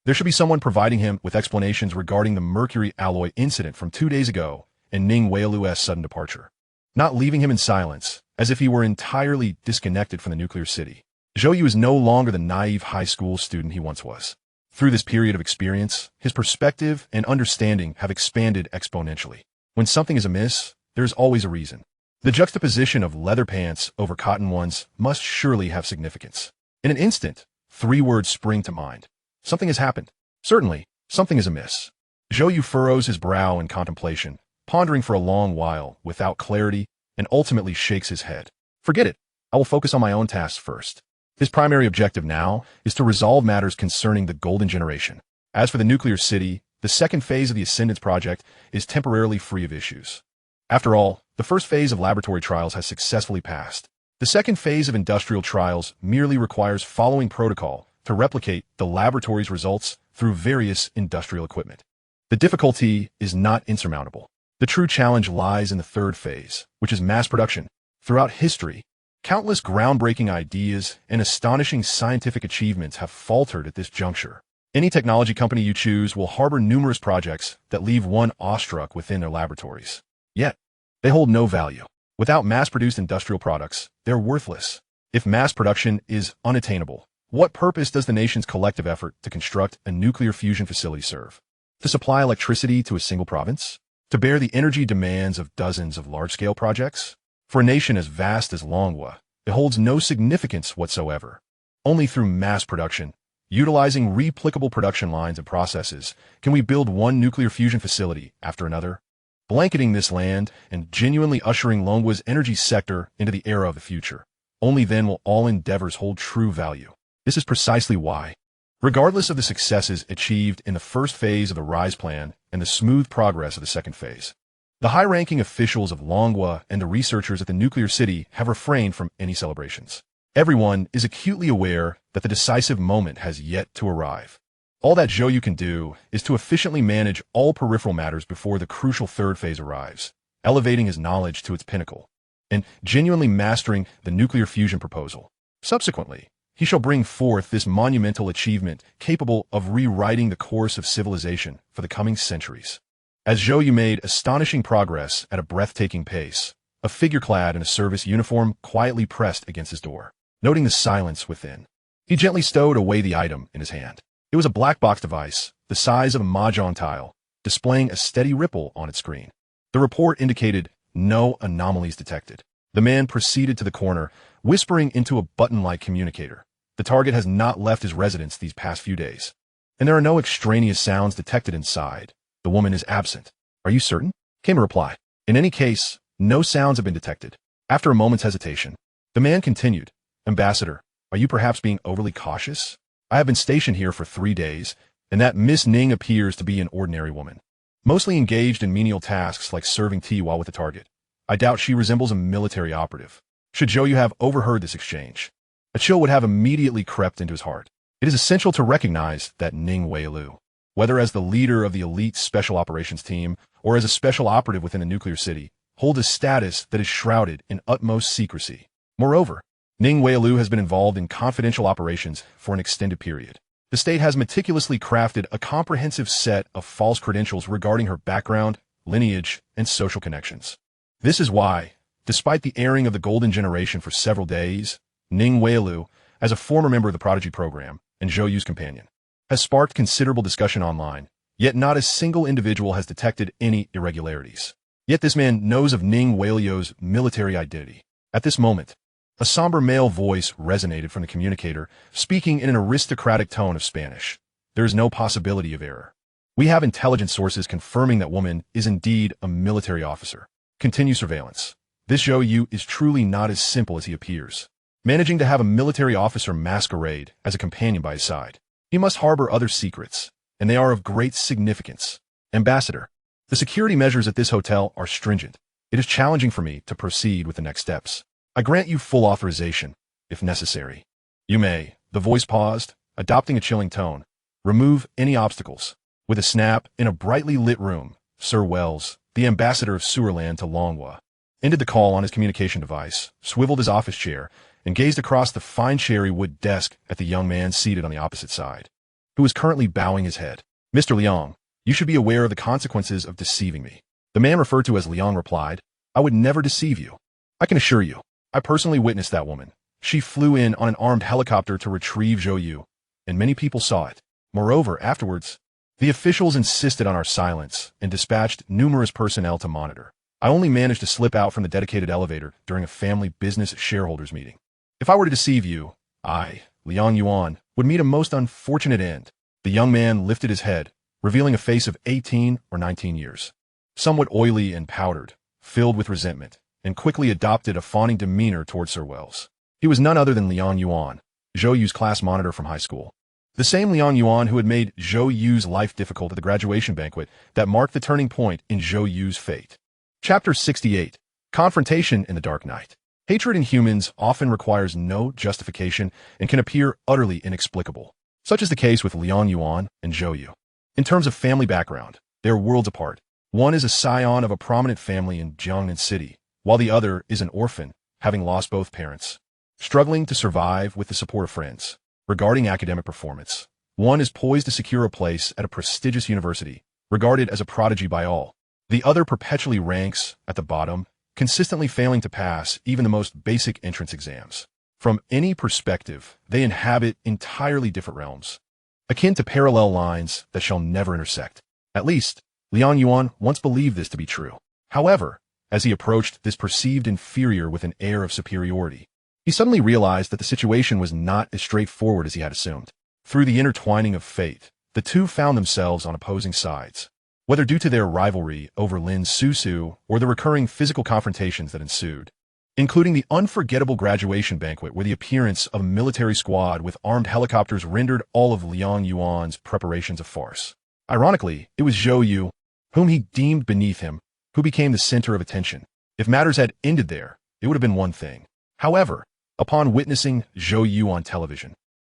there should be someone providing him with explanations regarding the mercury alloy incident from 2 days ago and Ning Weilu's sudden departure, not leaving him in silence, as if he were entirely disconnected from the nuclear city. Zhou Yu is no longer the naive high school student he once was. Through this period of experience, his perspective and understanding have expanded exponentially. When something is amiss, there is always a reason. The juxtaposition of leather pants over cotton ones must surely have significance. In an instant, 3 words spring to mind. Something has happened. Certainly, something is amiss. Zhou Yu furrows his brow in contemplation, pondering for a long while without clarity, and ultimately shakes his head. Forget it. I will focus on my own tasks first. His primary objective now is to resolve matters concerning the Golden Generation. As for the nuclear city, the second phase of the Ascendance Project is temporarily free of issues. After all, the first phase of laboratory trials has successfully passed. The second phase of industrial trials merely requires following protocol to replicate the laboratory's results through various industrial equipment. The difficulty is not insurmountable. The true challenge lies in the third phase, which is mass production. Throughout history, countless groundbreaking ideas and astonishing scientific achievements have faltered at this juncture. Any technology company you choose will harbor numerous projects that leave one awestruck within their laboratories. Yet, they hold no value. Without mass-produced industrial products, they're worthless. If mass production is unattainable, what purpose does the nation's collective effort to construct a nuclear fusion facility serve? To supply electricity to a single province? To bear the energy demands of dozens of large-scale projects? For a nation as vast as Longguo, it holds no significance whatsoever. Only through mass production, utilizing replicable production lines and processes, can we build one nuclear fusion facility after another, blanketing this land and genuinely ushering Longguo's energy sector into the era of the future. Only then will all endeavors hold true value. This is precisely why, regardless of the successes achieved in the first phase of the RISE plan and the smooth progress of the second phase, the high-ranking officials of Longguo and the researchers at the nuclear city have refrained from any celebrations. Everyone is acutely aware that the decisive moment has yet to arrive. All that Zhou Yu can do is to efficiently manage all peripheral matters before the crucial third phase arrives, elevating his knowledge to its pinnacle, and genuinely mastering the nuclear fusion proposal. Subsequently, he shall bring forth this monumental achievement capable of rewriting the course of civilization for the coming centuries. As Zhou Yu made astonishing progress at a breathtaking pace, a figure clad in a service uniform quietly pressed against his door. Noting the silence within, he gently stowed away the item in his hand. It was a black box device, the size of a mahjong tile, displaying a steady ripple on its screen. The report indicated no anomalies detected. The man proceeded to the corner, whispering into a button-like communicator. The target has not left his residence these past few days, and there are no extraneous sounds detected inside. The woman is absent. Are you certain? Came a reply. In any case, no sounds have been detected. After a moment's hesitation, the man continued, Ambassador, are you perhaps being overly cautious? I have been stationed here for 3 days, and that Miss Ning appears to be an ordinary woman, mostly engaged in menial tasks like serving tea while with the target. I doubt she resembles a military operative. Should Zhou You have overheard this exchange, a chill would have immediately crept into his heart. It is essential to recognize that Ning Weilu, whether as the leader of the elite special operations team or as a special operative within the nuclear city, holds a status that is shrouded in utmost secrecy. Moreover, Ning Weilu has been involved in confidential operations for an extended period. The state has meticulously crafted a comprehensive set of false credentials regarding her background, lineage, and social connections. This is why, despite the airing of the Golden Generation for several days, Ning Weilu, as a former member of the Prodigy program and Zhou Yu's companion, has sparked considerable discussion online, yet not a single individual has detected any irregularities. Yet this man knows of Ning Weilu's military identity. At this moment, a somber male voice resonated from the communicator, speaking in an aristocratic tone of Spanish. There is no possibility of error. We have intelligence sources confirming that woman is indeed a military officer. Continue surveillance. This Zhou You is truly not as simple as he appears. Managing to have a military officer masquerade as a companion by his side, he must harbor other secrets, and they are of great significance. Ambassador, the security measures at this hotel are stringent. It is challenging for me to proceed with the next steps. I grant you full authorization, if necessary. You may, the voice paused, adopting a chilling tone, remove any obstacles. With a snap, in a brightly lit room, Sir Wells, the ambassador of Sewerland to Longguo, ended the call on his communication device, swiveled his office chair, and gazed across the fine cherry wood desk at the young man seated on the opposite side, who was currently bowing his head. Mr. Liang, you should be aware of the consequences of deceiving me. The man referred to as Liang replied, I would never deceive you. I can assure you, I personally witnessed that woman. She flew in on an armed helicopter to retrieve Zhou You, and many people saw it. Moreover, afterwards, the officials insisted on our silence and dispatched numerous personnel to monitor. I only managed to slip out from the dedicated elevator during a family business shareholders meeting. If I were to deceive you, I, Liang Yuan, would meet a most unfortunate end. The young man lifted his head, revealing a face of 18 or 19 years, somewhat oily and powdered, filled with resentment, and quickly adopted a fawning demeanor toward Sir Wells. He was none other than Liang Yuan, Zhou Yu's class monitor from high school. The same Liang Yuan who had made Zhou Yu's life difficult at the graduation banquet that marked the turning point in Zhou Yu's fate. Chapter 68. Confrontation in the Dark Night. Hatred in humans often requires no justification and can appear utterly inexplicable. Such is the case with Liang Yuan and Zhou Yu. In terms of family background, they are worlds apart. One is a scion of a prominent family in Jiangnan City, while the other is an orphan, having lost both parents, struggling to survive with the support of friends. Regarding academic performance, one is poised to secure a place at a prestigious university, regarded as a prodigy by all. The other perpetually ranks at the bottom, consistently failing to pass even the most basic entrance exams. From any perspective, they inhabit entirely different realms, akin to parallel lines that shall never intersect. At least, Liang Yuan once believed this to be true. However, as he approached this perceived inferior with an air of superiority, he suddenly realized that the situation was not as straightforward as he had assumed. Through the intertwining of fate, the two found themselves on opposing sides. Whether due to their rivalry over Lin Susu or the recurring physical confrontations that ensued, including the unforgettable graduation banquet where the appearance of a military squad with armed helicopters rendered all of Liang Yuan's preparations a farce. Ironically, it was Zhou Yu, whom he deemed beneath him, who became the center of attention. If matters had ended there, it would have been one thing. However, upon witnessing Zhou Yu on television,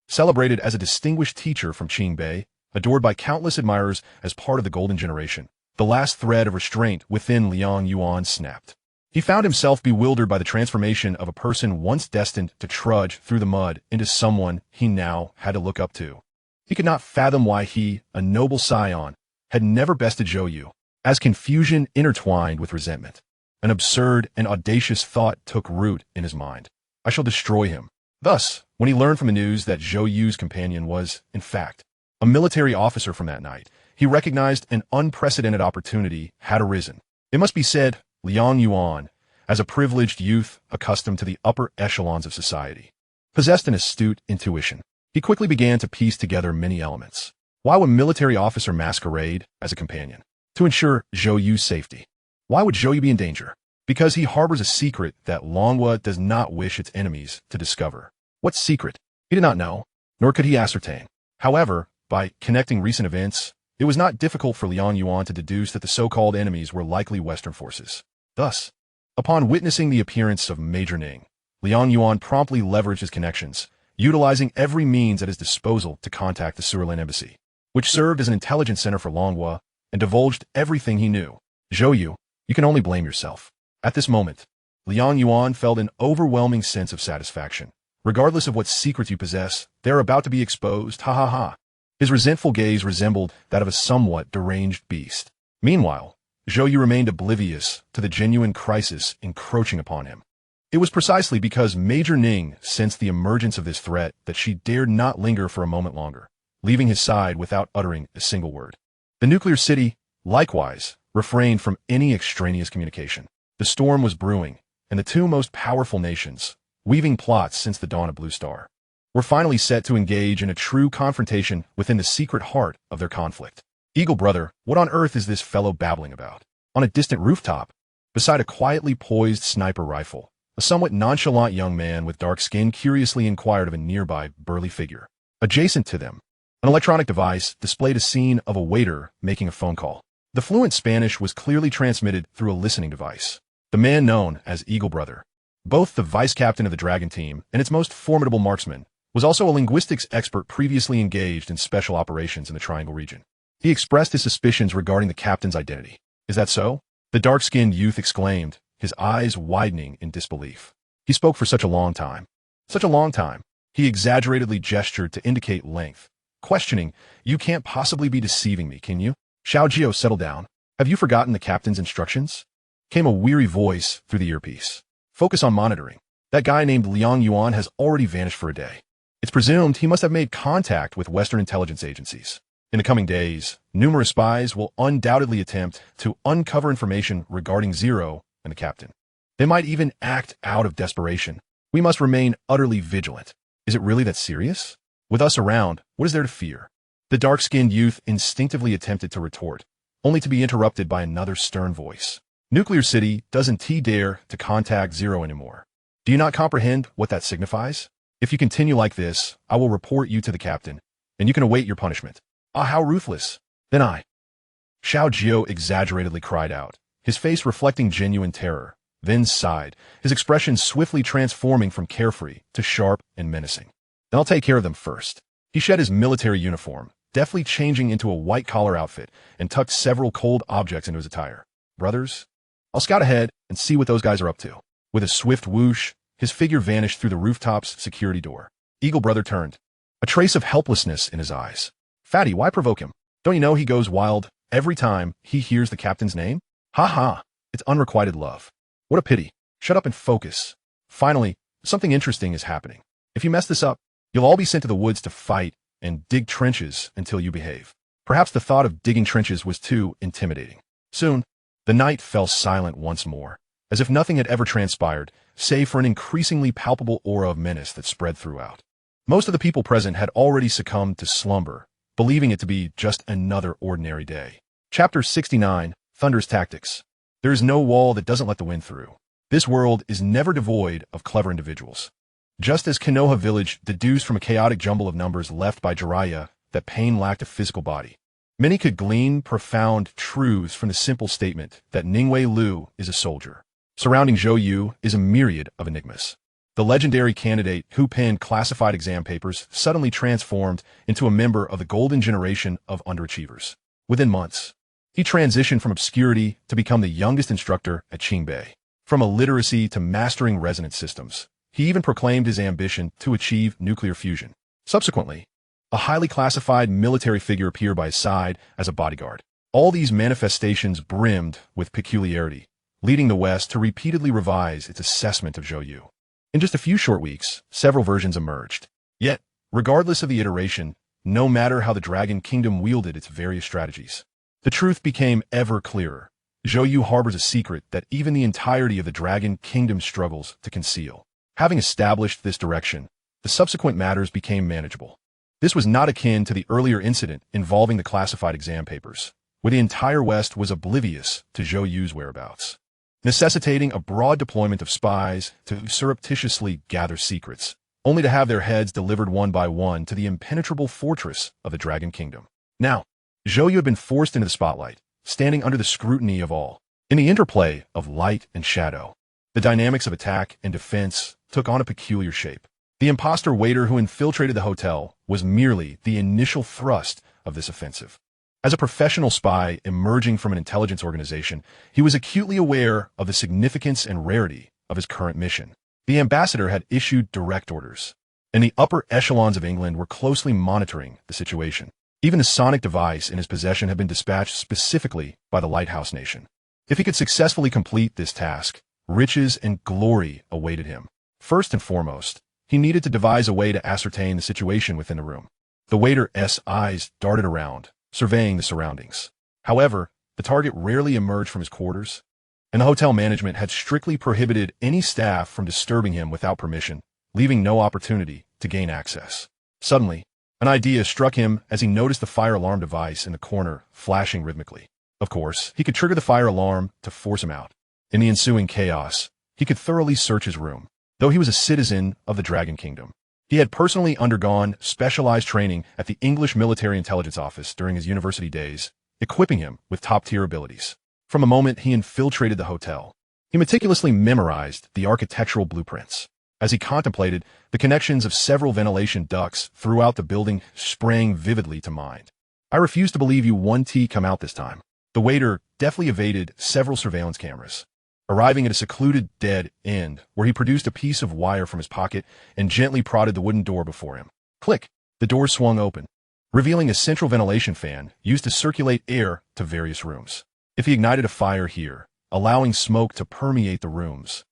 celebrated as a distinguished teacher from Qingbei, adored by countless admirers as part of the Golden Generation, the last thread of restraint within Liang Yuan snapped. He found himself bewildered by the transformation of a person once destined to trudge through the mud into someone he now had to look up to. He could not fathom why he, a noble scion, had never bested Zhou Yu. As confusion intertwined with resentment, an absurd and audacious thought took root in his mind. I shall destroy him. Thus, when he learned from the news that Zhou Yu's companion was, in fact, a military officer from that night, he recognized an unprecedented opportunity had arisen. It must be said, Liang Yuan, as a privileged youth accustomed to the upper echelons of society, Possessed an astute intuition, he quickly began to piece together many elements. Why would a military officer masquerade as a companion? To ensure Zhou Yu's safety. Why would Zhou Yu be in danger? Because he harbors a secret that Longguo does not wish its enemies to discover. What secret? He did not know, nor could he ascertain. However, by connecting recent events, it was not difficult for Liang Yuan to deduce that the so-called enemies were likely Western forces. Thus, upon witnessing the appearance of Major Ning, Liang Yuan promptly leveraged his connections, utilizing every means at his disposal to contact the Superhuman embassy, which served as an intelligence center for Longguo and divulged everything he knew. Zhou You, you can only blame yourself. At this moment, Liang Yuan felt an overwhelming sense of satisfaction. Regardless of what secrets you possess, they're about to be exposed, ha ha ha. His resentful gaze resembled that of a somewhat deranged beast. Meanwhile, Zhou Yu remained oblivious to the genuine crisis encroaching upon him. It was precisely because Major Ning sensed the emergence of this threat that she dared not linger for a moment longer, leaving his side without uttering a single word. The nuclear city, likewise, refrained from any extraneous communication. The storm was brewing, and the two most powerful nations, weaving plots since the dawn of Blue Star, were finally set to engage in a true confrontation within the secret heart of their conflict. Eagle brother, what on earth is this fellow babbling about? On a distant rooftop, beside a quietly poised sniper rifle, a somewhat nonchalant young man with dark skin curiously inquired of a nearby burly figure. Adjacent to them, an electronic device displayed a scene of a waiter making a phone call. The fluent Spanish was clearly transmitted through a listening device. The man known as Eagle Brother, both the vice captain of the Dragon team and its most formidable marksman, was also a linguistics expert previously engaged in special operations in the Triangle region. He expressed his suspicions regarding the captain's identity. Is that so? The dark-skinned youth exclaimed, his eyes widening in disbelief. He spoke for such a long time. Such a long time. He exaggeratedly gestured to indicate length, questioning, you can't possibly be deceiving me, can you? Xiao Jiao, settle down. Have you forgotten the captain's instructions? Came a weary voice through the earpiece. Focus on monitoring. That guy named Liang Yuan has already vanished for a day. It's presumed he must have made contact with Western intelligence agencies. In the coming days, numerous spies will undoubtedly attempt to uncover information regarding Zero and the captain. They might even act out of desperation. We must remain utterly vigilant. Is it really that serious? With us around, what is there to fear? The dark-skinned youth instinctively attempted to retort, only to be interrupted by another stern voice. Nuclear City doesn't dare to contact Zero anymore. Do you not comprehend what that signifies? If you continue like this, I will report you to the captain, and you can await your punishment. Ah, how ruthless. Then I. Xiao Jiao exaggeratedly cried out, his face reflecting genuine terror, then sighed, his expression swiftly transforming from carefree to sharp and menacing. Then I'll take care of them first. He shed his military uniform, deftly changing into a white-collar outfit, and tucked several cold objects into his attire. Brothers, I'll scout ahead and see what those guys are up to. With a swift whoosh, his figure vanished through the rooftop's security door. Eagle Brother turned, a trace of helplessness in his eyes. Fatty, why provoke him? Don't you know he goes wild every time he hears the captain's name? Ha ha, it's unrequited love. What a pity. Shut up and focus. Finally, something interesting is happening. If you mess this up, you'll all be sent to the woods to fight and dig trenches until you behave. Perhaps the thought of digging trenches was too intimidating. Soon, the night fell silent once more, as if nothing had ever transpired, save for an increasingly palpable aura of menace that spread throughout. Most of the people present had already succumbed to slumber, believing it to be just another ordinary day. Chapter 69, Thunder's Tactics. There is no wall that doesn't let the wind through. This world is never devoid of clever individuals. Just as Konoha village deduced from a chaotic jumble of numbers left by Jiraiya that pain lacked a physical body, many could glean profound truths from the simple statement that Ningwei Lu is a soldier. Surrounding Zhou Yu is a myriad of enigmas. The legendary candidate who penned classified exam papers suddenly transformed into a member of the golden generation of underachievers. Within months, he transitioned from obscurity to become the youngest instructor at Qingbei. From illiteracy to mastering resonance systems, he even proclaimed his ambition to achieve nuclear fusion. Subsequently, a highly classified military figure appeared by his side as a bodyguard. All these manifestations brimmed with peculiarity, leading the West to repeatedly revise its assessment of Zhou Yu. In just a few short weeks, several versions emerged. Yet, regardless of the iteration, no matter how the Dragon Kingdom wielded its various strategies, the truth became ever clearer. Zhou Yu harbors a secret that even the entirety of the Dragon Kingdom struggles to conceal. Having established this direction, the subsequent matters became manageable. This was not akin to the earlier incident involving the classified exam papers, where the entire West was oblivious to Zhou Yu's whereabouts, necessitating a broad deployment of spies to surreptitiously gather secrets, only to have their heads delivered one by one to the impenetrable fortress of the Dragon Kingdom. Now, Zhou You had been forced into the spotlight, standing under the scrutiny of all. In the interplay of light and shadow, the dynamics of attack and defense took on a peculiar shape. The imposter waiter who infiltrated the hotel was merely the initial thrust of this offensive. As a professional spy emerging from an intelligence organization, he was acutely aware of the significance and rarity of his current mission. The ambassador had issued direct orders, and the upper echelons of England were closely monitoring the situation. Even a sonic device in his possession had been dispatched specifically by the Lighthouse Nation. If he could successfully complete this task, riches and glory awaited him. First and foremost, he needed to devise a way to ascertain the situation within the room. The waiter's eyes darted around, surveying the surroundings. However, the target rarely emerged from his quarters, and the hotel management had strictly prohibited any staff from disturbing him without permission, leaving no opportunity to gain access. Suddenly, an idea struck him as he noticed the fire alarm device in the corner flashing rhythmically. Of course, he could trigger the fire alarm to force him out. In the ensuing chaos, he could thoroughly search his room. Though he was a citizen of the Dragon Kingdom, he had personally undergone specialized training at the English Military Intelligence Office during his university days, equipping him with top-tier abilities. From the moment he infiltrated the hotel, he meticulously memorized the architectural blueprints. As he contemplated, the connections of several ventilation ducts throughout the building sprang vividly to mind. "I refuse to believe you 1T come out this time." The waiter deftly evaded several surveillance cameras, arriving at a secluded dead end where he produced a piece of wire from his pocket and gently prodded the wooden door before him. Click! The door swung open, revealing a central ventilation fan used to circulate air to various rooms. If he ignited a fire here, allowing smoke to permeate the rooms,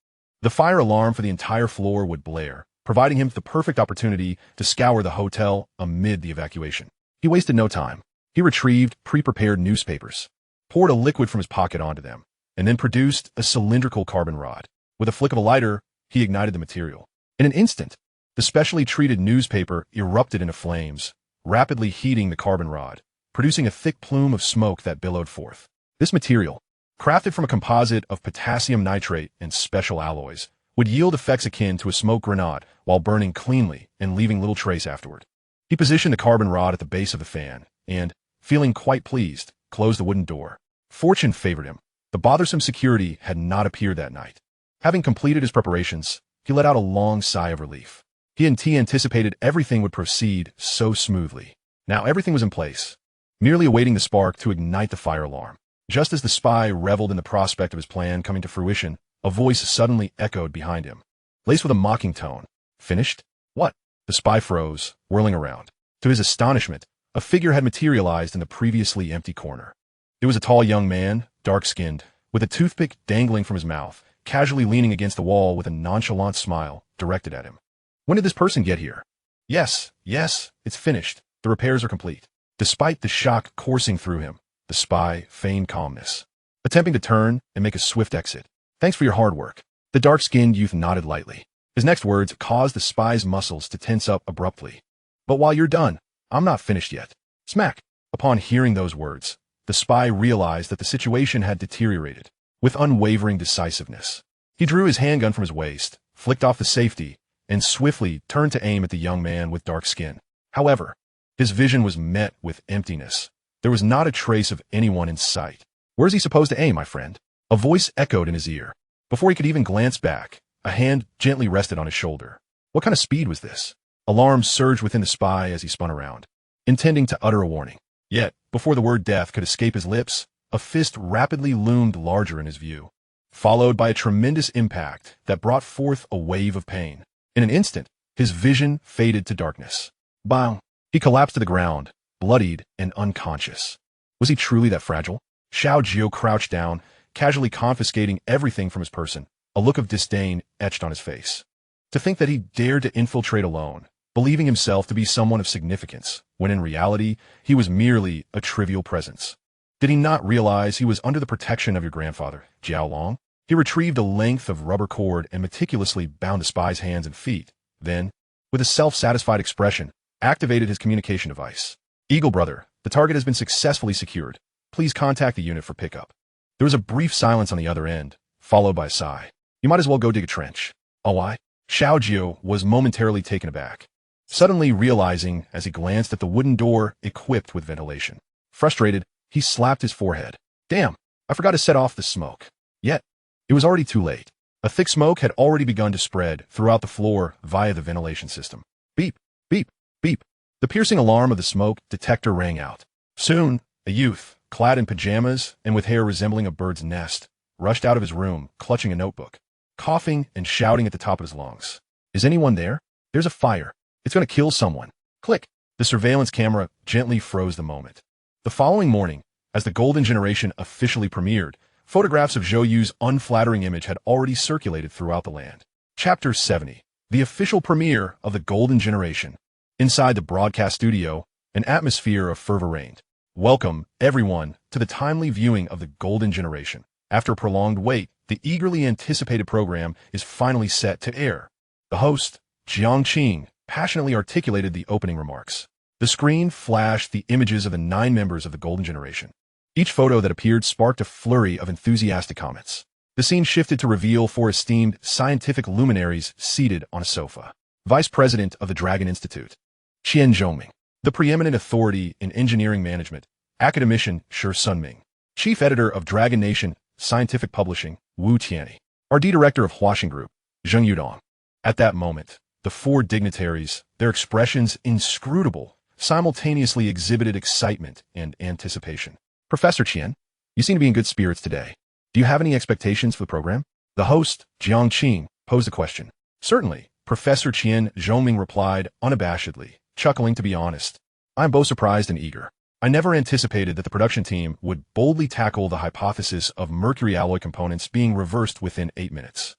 the fire alarm for the entire floor would blare, providing him the perfect opportunity to scour the hotel amid the evacuation. He wasted no time. He retrieved pre-prepared newspapers, poured a liquid from his pocket onto them, and then produced a cylindrical carbon rod. With a flick of a lighter, he ignited the material. In an instant, the specially treated newspaper erupted into flames, rapidly heating the carbon rod, producing a thick plume of smoke that billowed forth. This material, crafted from a composite of potassium nitrate and special alloys, would yield effects akin to a smoke grenade while burning cleanly and leaving little trace afterward. He positioned the carbon rod at the base of the fan and, feeling quite pleased, closed the wooden door. Fortune favored him. The bothersome security had not appeared that night. Having completed his preparations, he let out a long sigh of relief. He anticipated everything would proceed so smoothly. Now everything was in place, merely awaiting the spark to ignite the fire alarm. Just as the spy reveled in the prospect of his plan coming to fruition, a voice suddenly echoed behind him, laced with a mocking tone. "Finished? What?" The spy froze, whirling around. To his astonishment, a figure had materialized in the previously empty corner. It was a tall young man, dark-skinned, with a toothpick dangling from his mouth, casually leaning against the wall with a nonchalant smile directed at him. "When did this person get here?" Yes, it's finished. The repairs are complete." Despite the shock coursing through him, the spy feigned calmness, attempting to turn and make a swift exit. "Thanks for your hard work." The dark-skinned youth nodded lightly. His next words caused the spy's muscles to tense up abruptly. "But while you're done, I'm not finished yet." Smack! Upon hearing those words, the spy realized that the situation had deteriorated. With unwavering decisiveness, he drew his handgun from his waist, flicked off the safety, and swiftly turned to aim at the young man with dark skin. However, his vision was met with emptiness. There was not a trace of anyone in sight. "Where's he supposed to aim, my friend?" A voice echoed in his ear. Before he could even glance back, a hand gently rested on his shoulder. What kind of speed was this? Alarm surged within the spy as he spun around, intending to utter a warning. Yet, before the word death could escape his lips, a fist rapidly loomed larger in his view, followed by a tremendous impact that brought forth a wave of pain. In an instant, his vision faded to darkness. Bang! He collapsed to the ground, bloodied and unconscious. Was he truly that fragile? Zhou You crouched down, casually confiscating everything from his person, a look of disdain etched on his face. To think that he dared to infiltrate alone, believing himself to be someone of significance, when in reality, he was merely a trivial presence. Did he not realize he was under the protection of your grandfather, Jiao Long? He retrieved a length of rubber cord and meticulously bound the spy's hands and feet. Then, with a self-satisfied expression, activated his communication device. Eagle Brother, the target has been successfully secured. Please contact the unit for pickup. There was a brief silence on the other end, followed by a sigh. You might as well go dig a trench. Oh, why? Zhou You was momentarily taken aback, suddenly realizing as he glanced at the wooden door equipped with ventilation. Frustrated, he slapped his forehead. Damn, I forgot to set off the smoke. Yet, it was already too late. A thick smoke had already begun to spread throughout the floor via the ventilation system. Beep, beep, beep. The piercing alarm of the smoke detector rang out. Soon, a youth, clad in pajamas and with hair resembling a bird's nest, rushed out of his room, clutching a notebook, coughing and shouting at the top of his lungs. Is anyone there? There's a fire. It's going to kill someone. Click. The surveillance camera gently froze the moment. The following morning, as the Golden Generation officially premiered, photographs of Zhou Yu's unflattering image had already circulated throughout the land. Chapter 70. The official premiere of the Golden Generation. Inside the broadcast studio, an atmosphere of fervor reigned. Welcome, everyone, to the timely viewing of the Golden Generation. After a prolonged wait, the eagerly anticipated program is finally set to air. The host, Jiang Qing, passionately articulated the opening remarks. The screen flashed the images of the 9 members of the Golden Generation. Each photo that appeared sparked a flurry of enthusiastic comments. The scene shifted to reveal 4 esteemed scientific luminaries seated on a sofa. Vice President of the Dragon Institute, Qian Zhongming. The preeminent authority in engineering management, academician Shi Sunming. Chief Editor of Dragon Nation Scientific Publishing, Wu Tianyi. RD Director of Huaxing Group, Zheng Yudong. At that moment, the 4 dignitaries, their expressions inscrutable, simultaneously exhibited excitement and anticipation. Professor Qian, you seem to be in good spirits today. Do you have any expectations for the program? The host, Jiang Qing, posed a question. Certainly, Professor Qian Zhongming replied unabashedly, chuckling to be honest. I'm both surprised and eager. I never anticipated that the production team would boldly tackle the hypothesis of mercury alloy components being reversed within 8 minutes.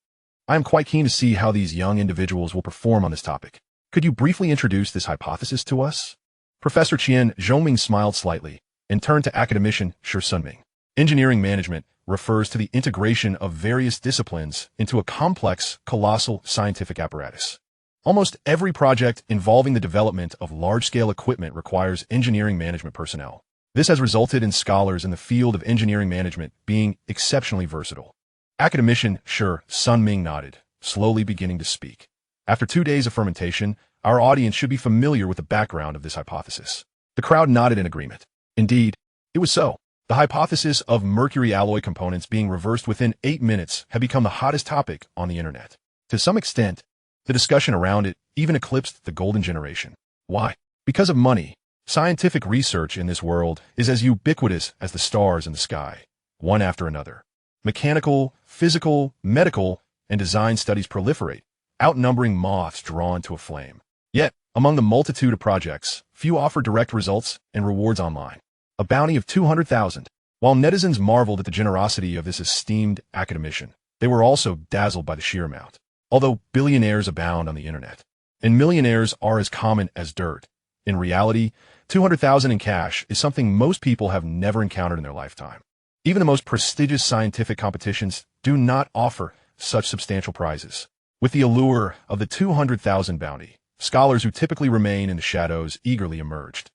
I am quite keen to see how these young individuals will perform on this topic. Could you briefly introduce this hypothesis to us? Professor Qian Zhongming smiled slightly and turned to academician Shi Sunming. Engineering management refers to the integration of various disciplines into a complex, colossal scientific apparatus. Almost every project involving the development of large-scale equipment requires engineering management personnel. This has resulted in scholars in the field of engineering management being exceptionally versatile. Academician Shi Sunming nodded, slowly beginning to speak. After 2 days of fermentation, our audience should be familiar with the background of this hypothesis. The crowd nodded in agreement. Indeed, it was so. The hypothesis of mercury alloy components being reversed within 8 minutes had become the hottest topic on the internet. To some extent, the discussion around it even eclipsed the Golden Generation. Why? Because of money. Scientific research in this world is as ubiquitous as the stars in the sky, one after another. Mechanical, physical, medical, and design studies proliferate, outnumbering moths drawn to a flame. Yet, among the multitude of projects, few offer direct results and rewards online. A bounty of 200,000. While netizens marveled at the generosity of this esteemed academician, they were also dazzled by the sheer amount. Although billionaires abound on the internet, and millionaires are as common as dirt, in reality, 200,000 in cash is something most people have never encountered in their lifetime. Even the most prestigious scientific competitions do not offer such substantial prizes. With the allure of the 200,000 bounty, scholars who typically remain in the shadows eagerly emerged.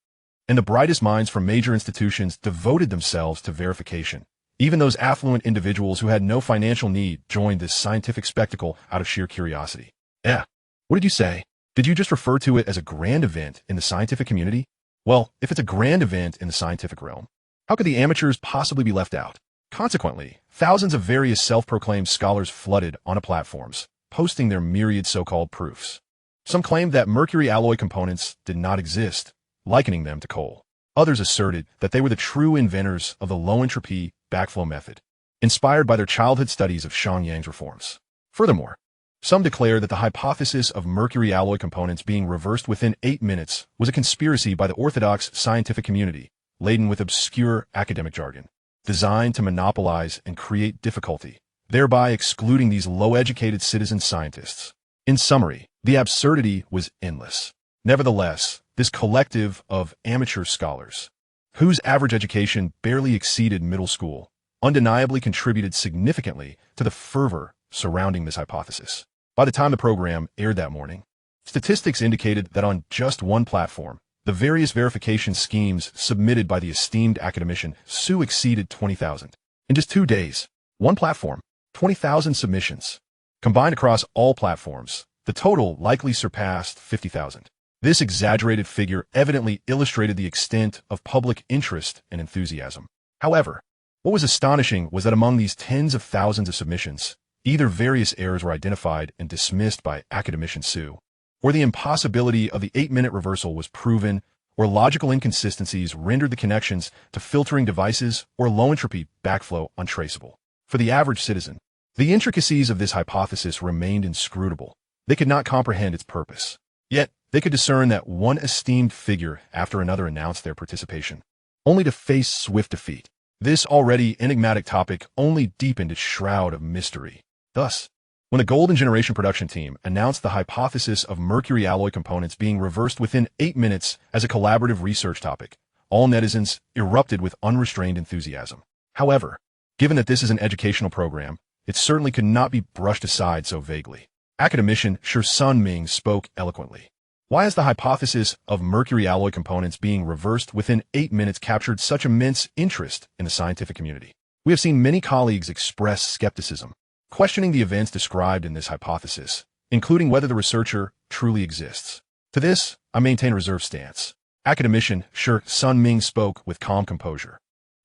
And the brightest minds from major institutions devoted themselves to verification. Even those affluent individuals who had no financial need joined this scientific spectacle out of sheer curiosity. What did you say? Did you just refer to it as a grand event in the scientific community? Well, if it's a grand event in the scientific realm, how could the amateurs possibly be left out? Consequently, thousands of various self-proclaimed scholars flooded onto platforms, posting their myriad so-called proofs. Some claimed that mercury alloy components did not exist, likening them to coal. Others asserted that they were the true inventors of the low-entropy backflow method, inspired by their childhood studies of Shangyang's reforms. Furthermore, some declare that the hypothesis of mercury alloy components being reversed within 8 minutes was a conspiracy by the orthodox scientific community, laden with obscure academic jargon, designed to monopolize and create difficulty, thereby excluding these low-educated citizen scientists. In summary, the absurdity was endless. Nevertheless, this collective of amateur scholars, whose average education barely exceeded middle school, undeniably contributed significantly to the fervor surrounding this hypothesis. By the time the program aired that morning, Statistics indicated that on just one platform, the various verification schemes submitted by the esteemed academician Zhou You exceeded 20,000. In just 2 days, one platform, 20,000 submissions. Combined across all platforms, the total likely surpassed 50,000. This exaggerated figure evidently illustrated the extent of public interest and enthusiasm. However, what was astonishing was that among these tens of thousands of submissions, either various errors were identified and dismissed by academician Zhou You, or the impossibility of the 8-minute reversal was proven, or logical inconsistencies rendered the connections to filtering devices or low-entropy backflow untraceable. For the average citizen, the intricacies of this hypothesis remained inscrutable. They could not comprehend its purpose. Yet, they could discern that one esteemed figure after another announced their participation, only to face swift defeat. This already enigmatic topic only deepened its shroud of mystery. Thus, when the Golden Generation production team announced the hypothesis of mercury alloy components being reversed within 8 minutes as a collaborative research topic, all netizens erupted with unrestrained enthusiasm. However, given that this is an educational program, it certainly could not be brushed aside so vaguely. Academician Sun Ming spoke eloquently. Why has the hypothesis of mercury alloy components being reversed within 8 minutes captured such immense interest in the scientific community? We have seen many colleagues express skepticism, questioning the events described in this hypothesis, including whether the researcher truly exists. To this, I maintain a reserved stance. Academician Sun Ming spoke with calm composure,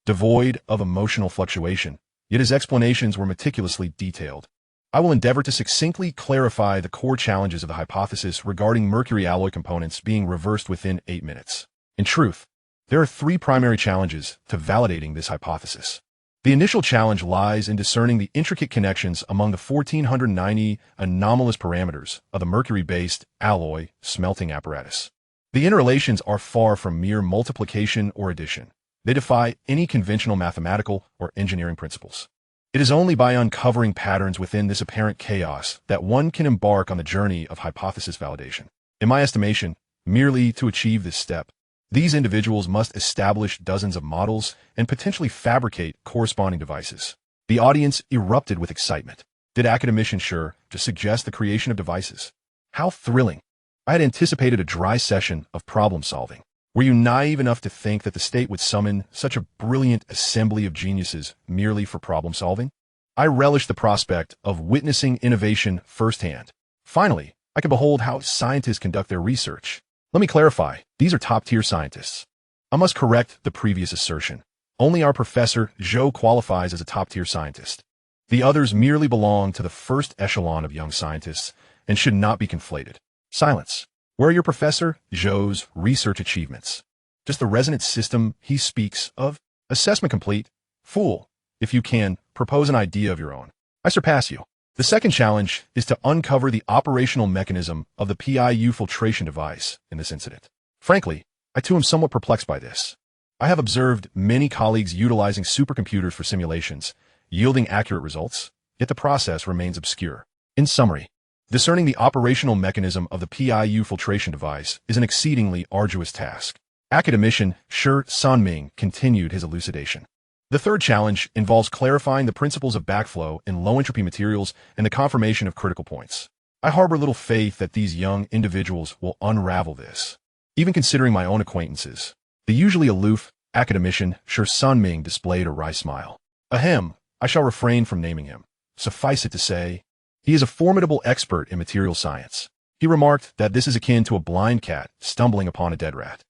devoid of emotional fluctuation, yet his explanations were meticulously detailed. I will endeavor to succinctly clarify the core challenges of the hypothesis regarding mercury alloy components being reversed within 8 minutes. In truth, there are 3 primary challenges to validating this hypothesis. The initial challenge lies in discerning the intricate connections among the 1,490 anomalous parameters of the mercury-based alloy smelting apparatus. The interrelations are far from mere multiplication or addition. They defy any conventional mathematical or engineering principles. It is only by uncovering patterns within this apparent chaos that one can embark on the journey of hypothesis validation. In my estimation, merely to achieve this step, these individuals must establish dozens of models and potentially fabricate corresponding devices. The audience erupted with excitement. Did academician to suggest the creation of devices? How thrilling! I had anticipated a dry session of problem solving. Were you naive enough to think that the state would summon such a brilliant assembly of geniuses merely for problem solving? I relished the prospect of witnessing innovation firsthand. Finally, I could behold how scientists conduct their research. Let me clarify, these are top-tier scientists. I must correct the previous assertion. Only our Professor Zhou qualifies as a top-tier scientist. The others merely belong to the first echelon of young scientists and should not be conflated. Silence. Where are your Professor Zhou's research achievements? Just the resonant system he speaks of? Assessment complete. Fool. If you can, propose an idea of your own. I surpass you. The second challenge is to uncover the operational mechanism of the PIU filtration device in this incident. Frankly, I too am somewhat perplexed by this. I have observed many colleagues utilizing supercomputers for simulations, yielding accurate results, yet the process remains obscure. In summary, discerning the operational mechanism of the PIU filtration device is an exceedingly arduous task. Academician Sun Ming continued his elucidation. The third challenge involves clarifying the principles of backflow in low-entropy materials and the confirmation of critical points. I harbor little faith that these young individuals will unravel this. Even considering my own acquaintances, the usually aloof academician Sun Ming displayed a wry smile. Ahem, I shall refrain from naming him. Suffice it to say, he is a formidable expert in material science. He remarked that this is akin to a blind cat stumbling upon a dead rat.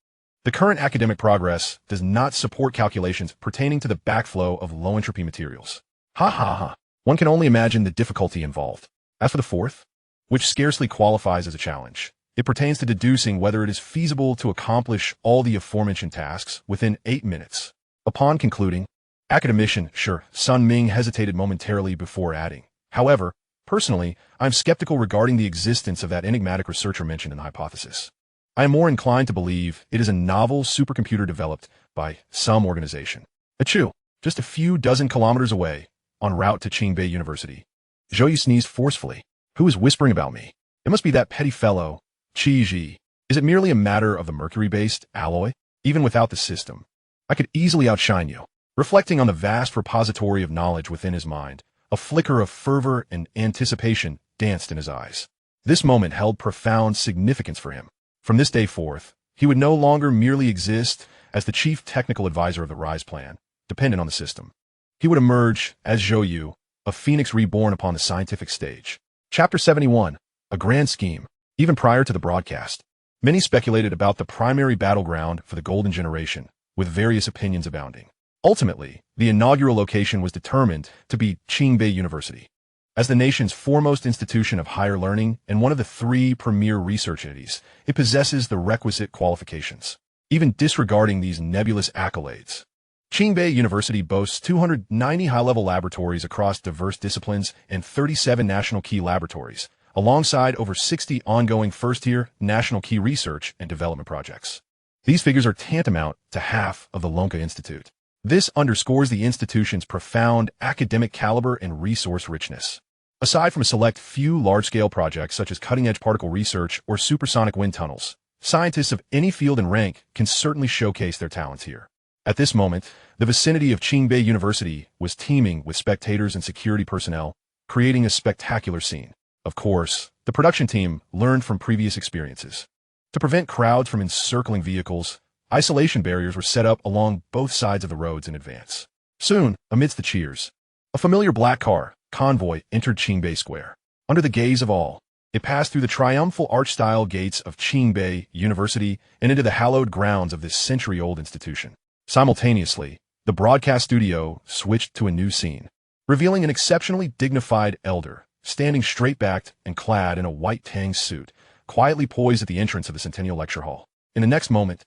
The current academic progress does not support calculations pertaining to the backflow of low-entropy materials. Ha ha ha. One can only imagine the difficulty involved. As for the fourth, which scarcely qualifies as a challenge, it pertains to deducing whether it is feasible to accomplish all the aforementioned tasks within 8 minutes. Upon concluding, academician Sun Ming hesitated momentarily before adding, however, personally, I am skeptical regarding the existence of that enigmatic researcher mentioned in the hypothesis. I am more inclined to believe it is a novel supercomputer developed by some organization. Achoo! Just a few dozen kilometers away, en route to Qingbei University. Zhou You sneezed forcefully. Who is whispering about me? It must be that petty fellow, Qi Ji. Is it merely a matter of the mercury-based alloy? Even without the system, I could easily outshine you. Reflecting on the vast repository of knowledge within his mind, a flicker of fervor and anticipation danced in his eyes. This moment held profound significance for him. From this day forth, he would no longer merely exist as the chief technical advisor of the Rise plan, dependent on the system. He would emerge as Zhou You, a phoenix reborn upon the scientific stage. Chapter 71, a grand scheme. Even prior to the broadcast, many speculated about the primary battleground for the Golden Generation, with various opinions abounding. Ultimately, the inaugural location was determined to be Qingbei University. As the nation's foremost institution of higher learning and one of the 3 premier research entities, it possesses the requisite qualifications. Even disregarding these nebulous accolades, Qingbei University boasts 290 high-level laboratories across diverse disciplines and 37 national key laboratories, alongside over 60 ongoing first-tier national key research and development projects. These figures are tantamount to half of the Longguo Institute. This underscores the institution's profound academic caliber and resource richness. Aside from a select few large-scale projects such as cutting-edge particle research or supersonic wind tunnels, scientists of any field and rank can certainly showcase their talents here. At this moment, the vicinity of Qingbei University was teeming with spectators and security personnel, creating a spectacular scene. Of course, the production team learned from previous experiences. To prevent crowds from encircling vehicles, isolation barriers were set up along both sides of the roads in advance. Soon, amidst the cheers, a familiar black car convoy entered Qingbei Square. Under the gaze of all, it passed through the triumphal arch-style gates of Qingbei University and into the hallowed grounds of this century-old institution. Simultaneously, the broadcast studio switched to a new scene, revealing an exceptionally dignified elder, standing straight-backed and clad in a white Tang suit, quietly poised at the entrance of the Centennial Lecture Hall. In the next moment,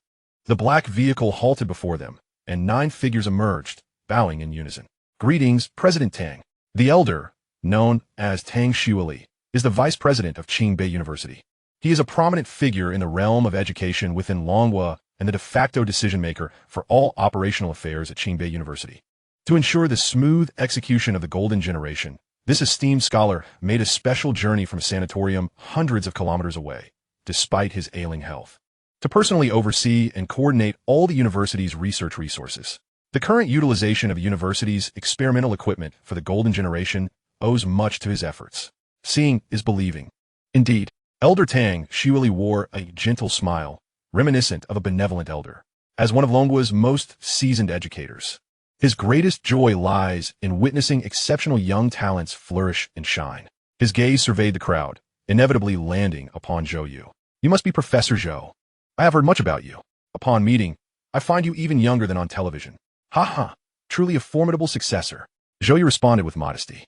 the black vehicle halted before them, and 9 figures emerged, bowing in unison. Greetings, President Tang. The elder, known as Tang Xueli, is the vice president of Qingbei University. He is a prominent figure in the realm of education within Longguo and the de facto decision-maker for all operational affairs at Qingbei University. To ensure the smooth execution of the Golden Generation, this esteemed scholar made a special journey from a sanatorium hundreds of kilometers away, despite his ailing health, to personally oversee and coordinate all the university's research resources. The current utilization of the university's experimental equipment for the Golden Generation owes much to his efforts. Seeing is believing. Indeed, Elder Tang Xueli wore a gentle smile, reminiscent of a benevolent elder. As one of Longguo's most seasoned educators, his greatest joy lies in witnessing exceptional young talents flourish and shine. His gaze surveyed the crowd, inevitably landing upon Zhou You. You must be Professor Zhou. I have heard much about you. Upon meeting, I find you even younger than on television. Ha ha, truly a formidable successor. Zhou Yu responded with modesty,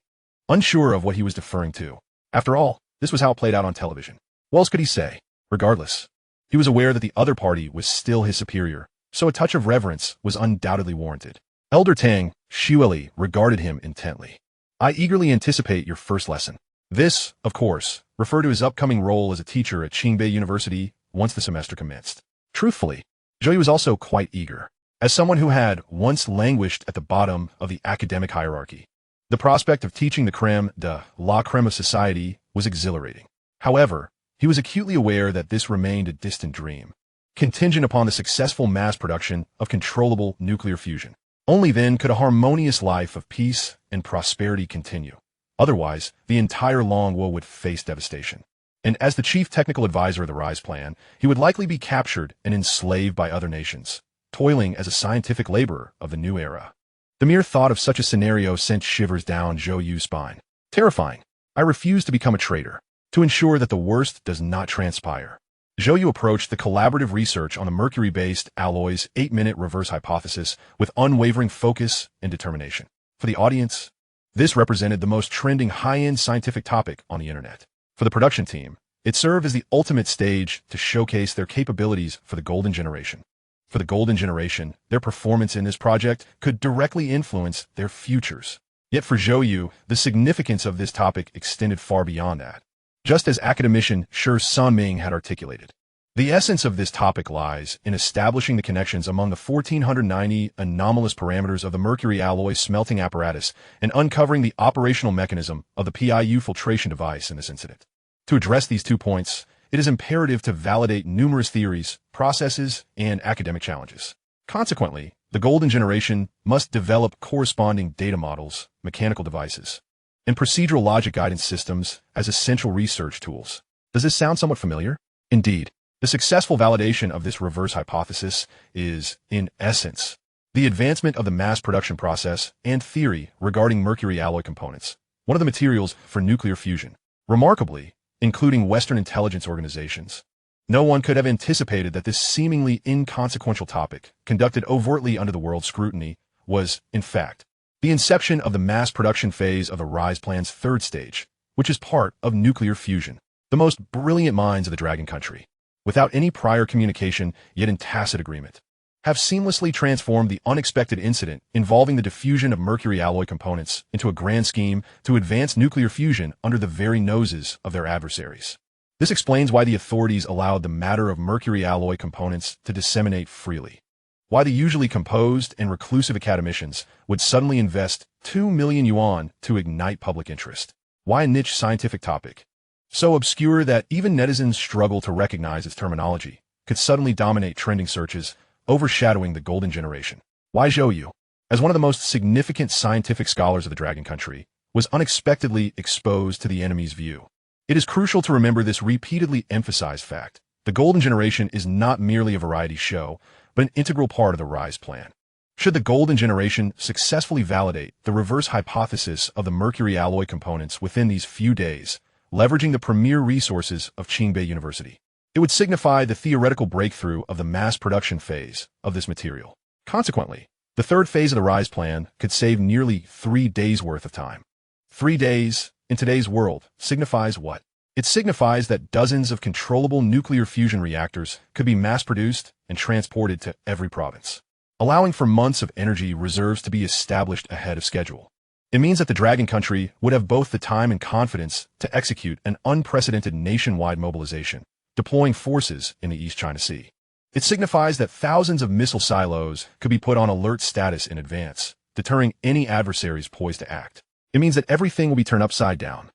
unsure of what he was deferring to. After all, this was how it played out on television. What else could he say? Regardless, he was aware that the other party was still his superior, so a touch of reverence was undoubtedly warranted. Elder Tang Xueli regarded him intently. I eagerly anticipate your first lesson. This, of course, referred to his upcoming role as a teacher at Qingbei University once the semester commenced. Truthfully, Zhou Yu was also quite eager. As someone who had once languished at the bottom of the academic hierarchy, the prospect of teaching the crème de la crème of society was exhilarating. However, he was acutely aware that this remained a distant dream, contingent upon the successful mass production of controllable nuclear fusion. Only then could a harmonious life of peace and prosperity continue. Otherwise, the entire Longguo would face devastation. And as the chief technical advisor of the Rise plan, he would likely be captured and enslaved by other nations, toiling as a scientific laborer of the new era. The mere thought of such a scenario sent shivers down Zhou Yu's spine. Terrifying. I refuse to become a traitor. To ensure that the worst does not transpire, Zhou Yu approached the collaborative research on the mercury-based alloys 8-minute reverse hypothesis with unwavering focus and determination. For the audience, this represented the most trending high-end scientific topic on the internet. For the production team, it served as the ultimate stage to showcase their capabilities for the Golden Generation. For the Golden Generation, their performance in this project could directly influence their futures. Yet for Zhou Yu, the significance of this topic extended far beyond that. Just as academician Shi Sanming had articulated, the essence of this topic lies in establishing the connections among the 1490 anomalous parameters of the mercury alloy smelting apparatus and uncovering the operational mechanism of the PIU filtration device in this incident. To address these 2 points, it is imperative to validate numerous theories, processes, and academic challenges. Consequently, the Golden Generation must develop corresponding data models, mechanical devices, and procedural logic guidance systems as essential research tools. Does this sound somewhat familiar? Indeed, the successful validation of this reverse hypothesis is, in essence, the advancement of the mass production process and theory regarding mercury alloy components, one of the materials for nuclear fusion. Remarkably, including Western intelligence organizations, no one could have anticipated that this seemingly inconsequential topic, conducted overtly under the world's scrutiny, was, in fact, the inception of the mass production phase of the RISE plan's third stage, which is part of nuclear fusion. The most brilliant minds of the Dragon Country, without any prior communication yet in tacit agreement, have seamlessly transformed the unexpected incident involving the diffusion of mercury alloy components into a grand scheme to advance nuclear fusion under the very noses of their adversaries. This explains why the authorities allowed the matter of mercury alloy components to disseminate freely, why the usually composed and reclusive academicians would suddenly invest 2 million yuan to ignite public interest, why a niche scientific topic, so obscure that even netizens struggle to recognize its terminology, could suddenly dominate trending searches, overshadowing the golden generation. Why Zhou You, as one of the most significant scientific scholars of the Dragon Country, was unexpectedly exposed to the enemy's view. It is crucial to remember this repeatedly emphasized fact. The golden generation is not merely a variety show, but an integral part of the RISE plan. Should the golden generation successfully validate the reverse hypothesis of the mercury alloy components within these few days, leveraging the premier resources of Qingbei University, it would signify the theoretical breakthrough of the mass production phase of this material. Consequently, the third phase of the RISE plan could save nearly 3 days' worth of time. 3 days, in today's world, signifies what? It signifies that dozens of controllable nuclear fusion reactors could be mass-produced and transported to every province, allowing for months of energy reserves to be established ahead of schedule. It means that the Dragon Country would have both the time and confidence to execute an unprecedented nationwide mobilization, deploying forces in the East China Sea. It signifies that thousands of missile silos could be put on alert status in advance, deterring any adversaries poised to act. It means that everything will be turned upside down.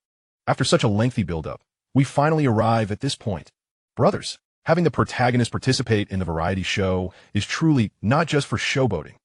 After such a lengthy buildup, we finally arrive at this point. Brothers, having the protagonist participate in the variety show is truly not just for showboating.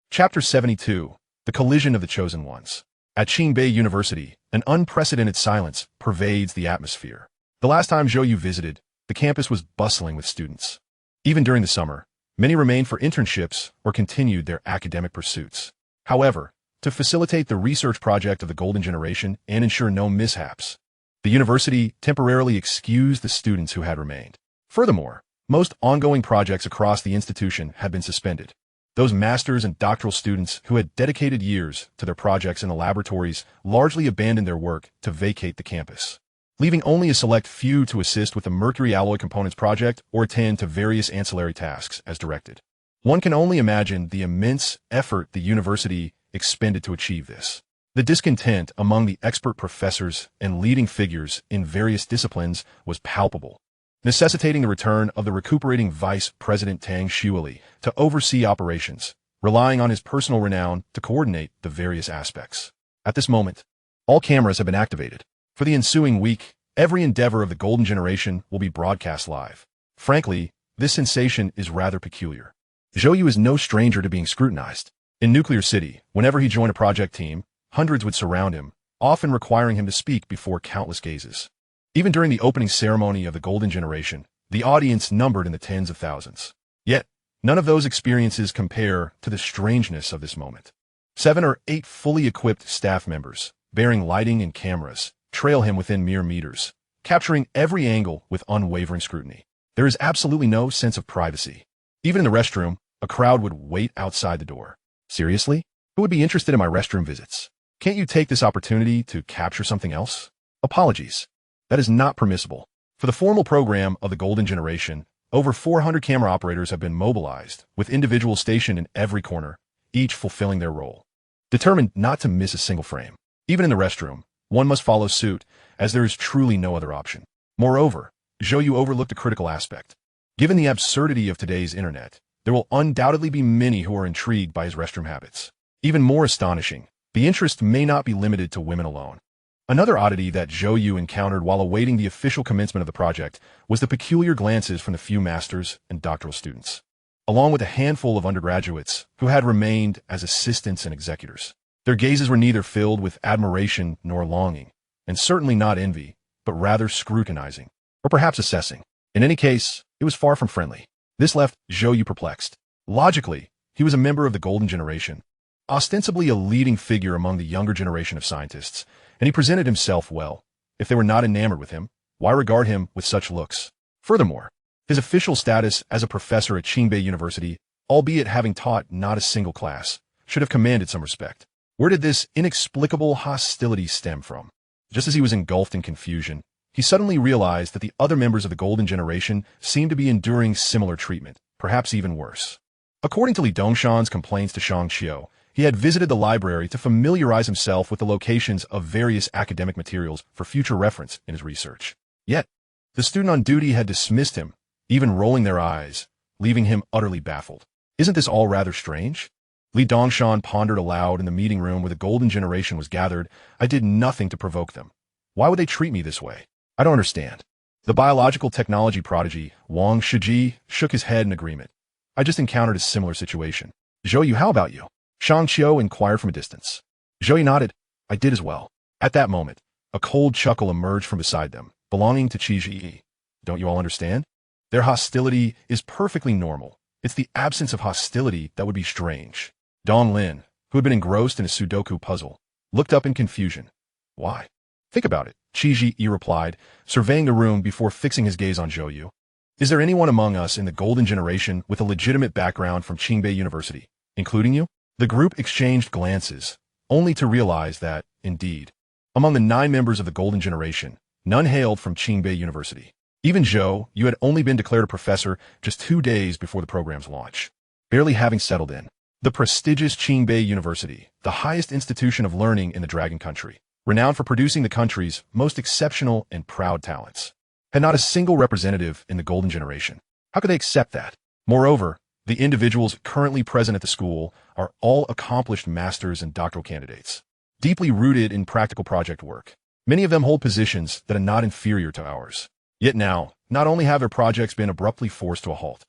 Chapter 72, The Collision of the Chosen Ones. At Qingbei University, an unprecedented silence pervades the atmosphere. The last time Zhou You visited, the campus was bustling with students. Even during the summer, many remained for internships or continued their academic pursuits. However, to facilitate the research project of the Golden Generation and ensure no mishaps, the university temporarily excused the students who had remained. Furthermore, most ongoing projects across the institution had been suspended. Those master's and doctoral students who had dedicated years to their projects in the laboratories largely abandoned their work to vacate the campus, leaving only a select few to assist with the mercury alloy components project or attend to various ancillary tasks as directed. One can only imagine the immense effort the university expended to achieve this. The discontent among the expert professors and leading figures in various disciplines was palpable, necessitating the return of the recuperating Vice President Tang Xueli to oversee operations, relying on his personal renown to coordinate the various aspects. At this moment, all cameras have been activated. For the ensuing week, every endeavor of the Golden Generation will be broadcast live. Frankly, this sensation is rather peculiar. Zhou You is no stranger to being scrutinized. In Nuclear City, whenever he joined a project team, hundreds would surround him, often requiring him to speak before countless gazes. Even during the opening ceremony of the Golden Generation, the audience numbered in the tens of thousands. Yet, none of those experiences compare to the strangeness of this moment. 7 or 8 fully equipped staff members, bearing lighting and cameras, trail him within mere meters, capturing every angle with unwavering scrutiny. There is absolutely no sense of privacy. Even in the restroom, a crowd would wait outside the door. Seriously? Who would be interested in my restroom visits? Can't you take this opportunity to capture something else? Apologies. That is not permissible. For the formal program of the Golden Generation, over 400 camera operators have been mobilized, with individuals stationed in every corner, each fulfilling their role, determined not to miss a single frame. Even in the restroom, one must follow suit, as there is truly no other option. Moreover, Zhou You overlooked a critical aspect. Given the absurdity of today's internet, there will undoubtedly be many who are intrigued by his restroom habits. Even more astonishing, the interest may not be limited to women alone. Another oddity that Zhou You encountered while awaiting the official commencement of the project was the peculiar glances from the few masters and doctoral students, along with a handful of undergraduates who had remained as assistants and executors. Their gazes were neither filled with admiration nor longing, and certainly not envy, but rather scrutinizing. or perhaps assessing. In any case, it was far from friendly. This left Zhou You perplexed. Logically, he was a member of the Golden Generation, ostensibly a leading figure among the younger generation of scientists, and he presented himself well. If they were not enamored with him, why regard him with such looks? Furthermore, his official status as a professor at Qingbei University, albeit having taught not a single class, should have commanded some respect. Where did this inexplicable hostility stem from? Just as he was engulfed in confusion, he suddenly realized that the other members of the Golden Generation seemed to be enduring similar treatment, perhaps even worse. According to Li Dongshan's complaints to Shang Qiu, he had visited the library to familiarize himself with the locations of various academic materials for future reference in his research. Yet, the student on duty had dismissed him, even rolling their eyes, leaving him utterly baffled. Isn't this all rather strange? Li Dongshan pondered aloud in the meeting room where the Golden Generation was gathered. I did nothing to provoke them. Why would they treat me this way? I don't understand. The biological technology prodigy, Wang Shiji, shook his head in agreement. I just encountered a similar situation. Zhou You, how about you? Shang Qiu inquired from a distance. Zhou You nodded. I did as well. At that moment, a cold chuckle emerged from beside them, belonging to Qi Ji. Don't you all understand? Their hostility is perfectly normal. It's the absence of hostility that would be strange. Dong Lin, who had been engrossed in a Sudoku puzzle, looked up in confusion. Why? Think about it, Qi Ji replied, surveying the room before fixing his gaze on Zhou You. Is there anyone among us in the Golden Generation with a legitimate background from Qingbei University, including you? The group exchanged glances, only to realize that, indeed, among the 9 members of the Golden Generation, none hailed from Qingbei University. Even Zhou, you had only been declared a professor just 2 days before the program's launch, barely having settled in. The prestigious Qingbei University, the highest institution of learning in the Dragon Country, renowned for producing the country's most exceptional and proud talents, had not a single representative in the Golden Generation. How could they accept that? Moreover, the individuals currently present at the school are all accomplished masters and doctoral candidates, deeply rooted in practical project work. Many of them hold positions that are not inferior to ours. Yet now, not only have their projects been abruptly forced to a halt,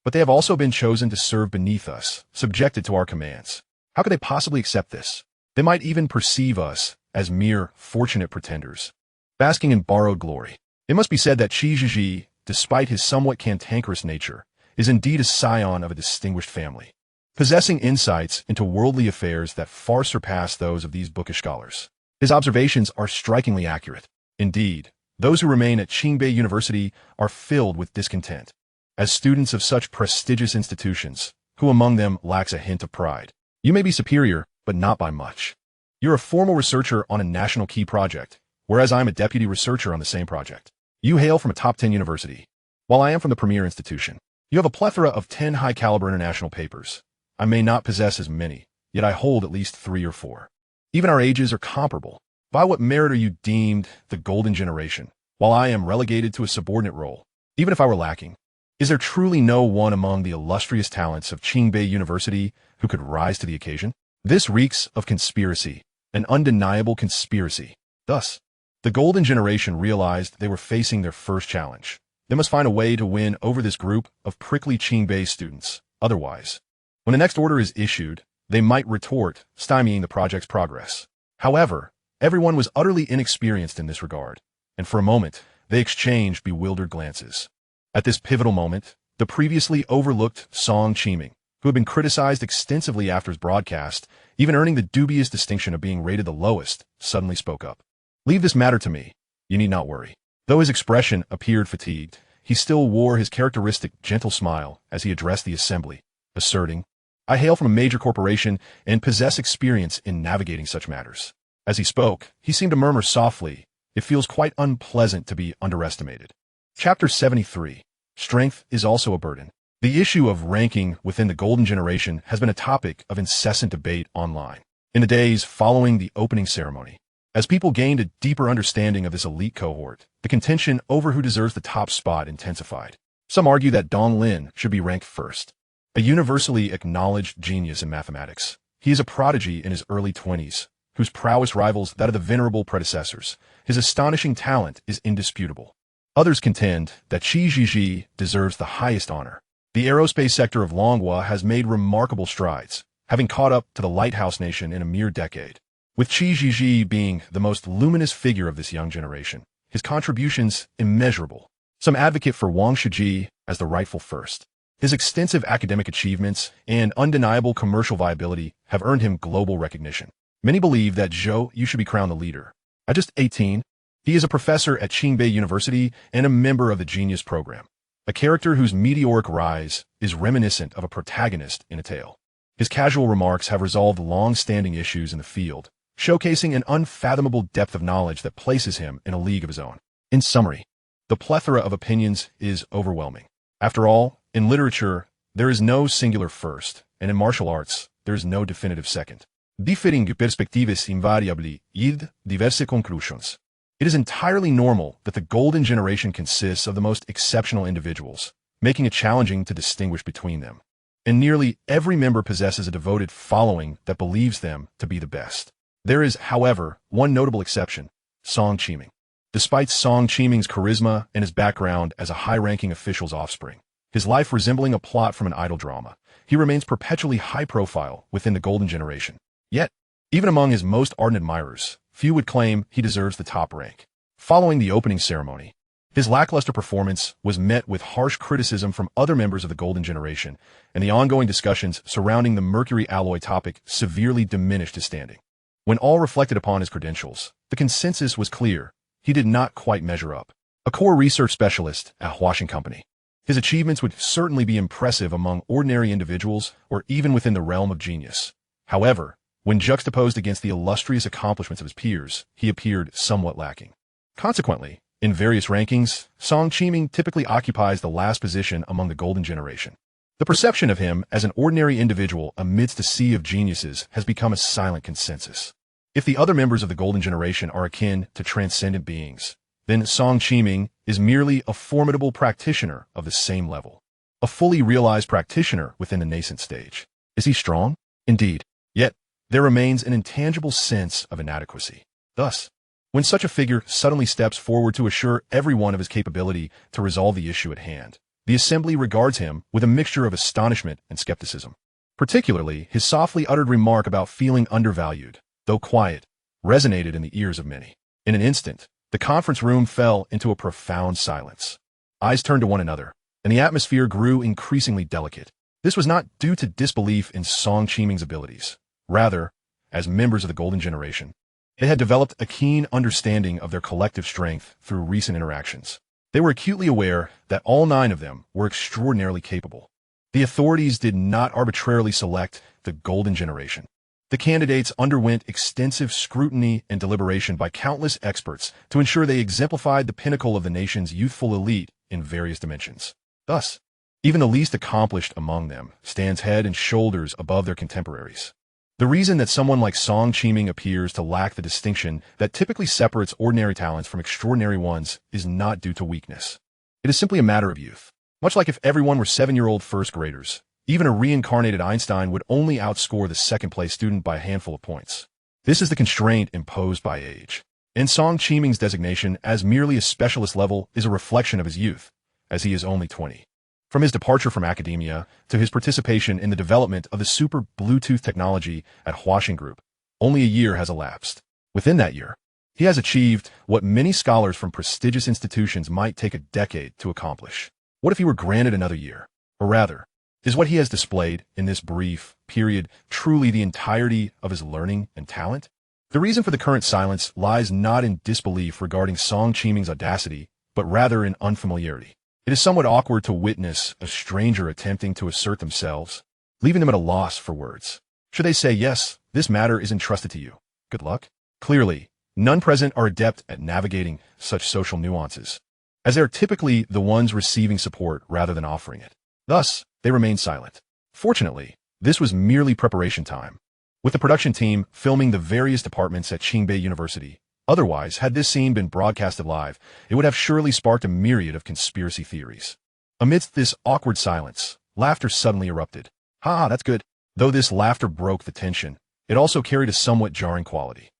but they have also been chosen to serve beneath us, subjected to our commands. How could they possibly accept this? They might even perceive us as mere fortunate pretenders, basking in borrowed glory. It must be said that Qi Zhiji, despite his somewhat cantankerous nature, is indeed a scion of a distinguished family, possessing insights into worldly affairs that far surpass those of these bookish scholars. His observations are strikingly accurate. Indeed, those who remain at Qingbei University are filled with discontent. As students of such prestigious institutions, who among them lacks a hint of pride? You may be superior, but not by much. You're a formal researcher on a national key project, whereas I'm a deputy researcher on the same project. You hail from a top 10 university, while I am from the premier institution. You have a plethora of 10 high-caliber international papers. I may not possess as many, yet I hold at least 3 or 4. Even our ages are comparable. By what merit are you deemed the Golden Generation, while I am relegated to a subordinate role? Even if I were lacking, is there truly no one among the illustrious talents of Qingbei University who could rise to the occasion? This reeks of conspiracy, an undeniable conspiracy. Thus, the Golden Generation realized they were facing their first challenge. They must find a way to win over this group of prickly Qingbei students. Otherwise, when the next order is issued, they might retort, stymieing the project's progress. However, everyone was utterly inexperienced in this regard, and for a moment, they exchanged bewildered glances. At this pivotal moment, the previously overlooked Song Qiming, who had been criticized extensively after his broadcast, even earning the dubious distinction of being rated the lowest, suddenly spoke up. Leave this matter to me. You need not worry. Though his expression appeared fatigued, he still wore his characteristic gentle smile as he addressed the assembly, asserting, I hail from a major corporation and possess experience in navigating such matters. As he spoke, he seemed to murmur softly, it feels quite unpleasant to be underestimated. Chapter 73. Strength is also a burden. The issue of ranking within the Golden Generation has been a topic of incessant debate online. In the days following the opening ceremony, as people gained a deeper understanding of this elite cohort, the contention over who deserves the top spot intensified. Some argue that Dong Lin should be ranked first. A universally acknowledged genius in mathematics, he is a prodigy in his early 20s, whose prowess rivals that of the venerable predecessors. His astonishing talent is indisputable. Others contend that Qi Zhiji deserves the highest honor. The aerospace sector of Longguo has made remarkable strides, having caught up to the lighthouse nation in a mere decade. With Qi Zhiji being the most luminous figure of this young generation, his contributions immeasurable. some advocate for Wang Shiji as the rightful first. His extensive academic achievements and undeniable commercial viability have earned him global recognition. Many believe that Zhou You should be crowned the leader. At just 18, he is a professor at Qingbei University and a member of the Genius Program, a character whose meteoric rise is reminiscent of a protagonist in a tale. His casual remarks have resolved long-standing issues in the field, showcasing an unfathomable depth of knowledge that places him in a league of his own. In summary, the plethora of opinions is overwhelming. After all, in literature, there is no singular first, and in martial arts, there is no definitive second. Differing perspectives invariably yield diverse conclusions. It is entirely normal that the golden generation consists of the most exceptional individuals, making it challenging to distinguish between them. And nearly every member possesses a devoted following that believes them to be the best. There is, however, one notable exception, Song Qiming. Despite Song Qiming's charisma and his background as a high-ranking official's offspring, his life resembling a plot from an idol drama, he remains perpetually high-profile within the golden generation. Yet, even among his most ardent admirers, few would claim he deserves the top rank. Following the opening ceremony, his lackluster performance was met with harsh criticism from other members of the golden generation, and the ongoing discussions surrounding the mercury alloy topic severely diminished his standing. When all reflected upon his credentials, the consensus was clear: he did not quite measure up. A core research specialist at Huaxing Company, his achievements would certainly be impressive among ordinary individuals or even within the realm of genius. However, when juxtaposed against the illustrious accomplishments of his peers, he appeared somewhat lacking. Consequently, in various rankings, Song Qiming typically occupies the last position among the golden generation. The perception of him as an ordinary individual amidst a sea of geniuses has become a silent consensus. If the other members of the golden generation are akin to transcendent beings, then Song Qiming is merely a formidable practitioner of the same level. A fully realized practitioner within the nascent stage. Is he strong? Indeed. Yet, there remains an intangible sense of inadequacy. Thus, when such a figure suddenly steps forward to assure everyone of his capability to resolve the issue at hand, the assembly regards him with a mixture of astonishment and skepticism. Particularly, his softly uttered remark about feeling undervalued, though quiet, resonated in the ears of many. In an instant, the conference room fell into a profound silence. Eyes turned to one another, and the atmosphere grew increasingly delicate. This was not due to disbelief in Song Qiming's abilities. Rather, as members of the golden generation, they had developed a keen understanding of their collective strength through recent interactions. They were acutely aware that all 9 of them were extraordinarily capable. The authorities did not arbitrarily select the golden generation. The candidates underwent extensive scrutiny and deliberation by countless experts to ensure they exemplified the pinnacle of the nation's youthful elite in various dimensions. Thus, even the least accomplished among them stands head and shoulders above their contemporaries. The reason that someone like Song Qiming appears to lack the distinction that typically separates ordinary talents from extraordinary ones is not due to weakness. It is simply a matter of youth. Much like if everyone were 7-year-old first graders, even a reincarnated Einstein would only outscore the second-place student by a handful of points. This is the constraint imposed by age. And Song Qiming's designation as merely a specialist level is a reflection of his youth, as he is only 20. From his departure from academia to his participation in the development of the super Bluetooth technology at Huaxing Group, only a year has elapsed. Within that year, he has achieved what many scholars from prestigious institutions might take a decade to accomplish. What if he were granted another year? Or rather, is what he has displayed in this brief period truly the entirety of his learning and talent? The reason for the current silence lies not in disbelief regarding Song Qiming's audacity, but rather in unfamiliarity. It is somewhat awkward to witness a stranger attempting to assert themselves, leaving them at a loss for words. Should they say, "Yes, this matter is entrusted to you. Good luck"? Clearly, none present are adept at navigating such social nuances, as they are typically the ones receiving support rather than offering it. Thus, they remain silent. Fortunately, this was merely preparation time, with the production team filming the various departments at Qingbei University. Otherwise, had this scene been broadcasted live, it would have surely sparked a myriad of conspiracy theories. Amidst this awkward silence, laughter suddenly erupted. "Ha, that's good." Though this laughter broke the tension, it also carried a somewhat jarring quality.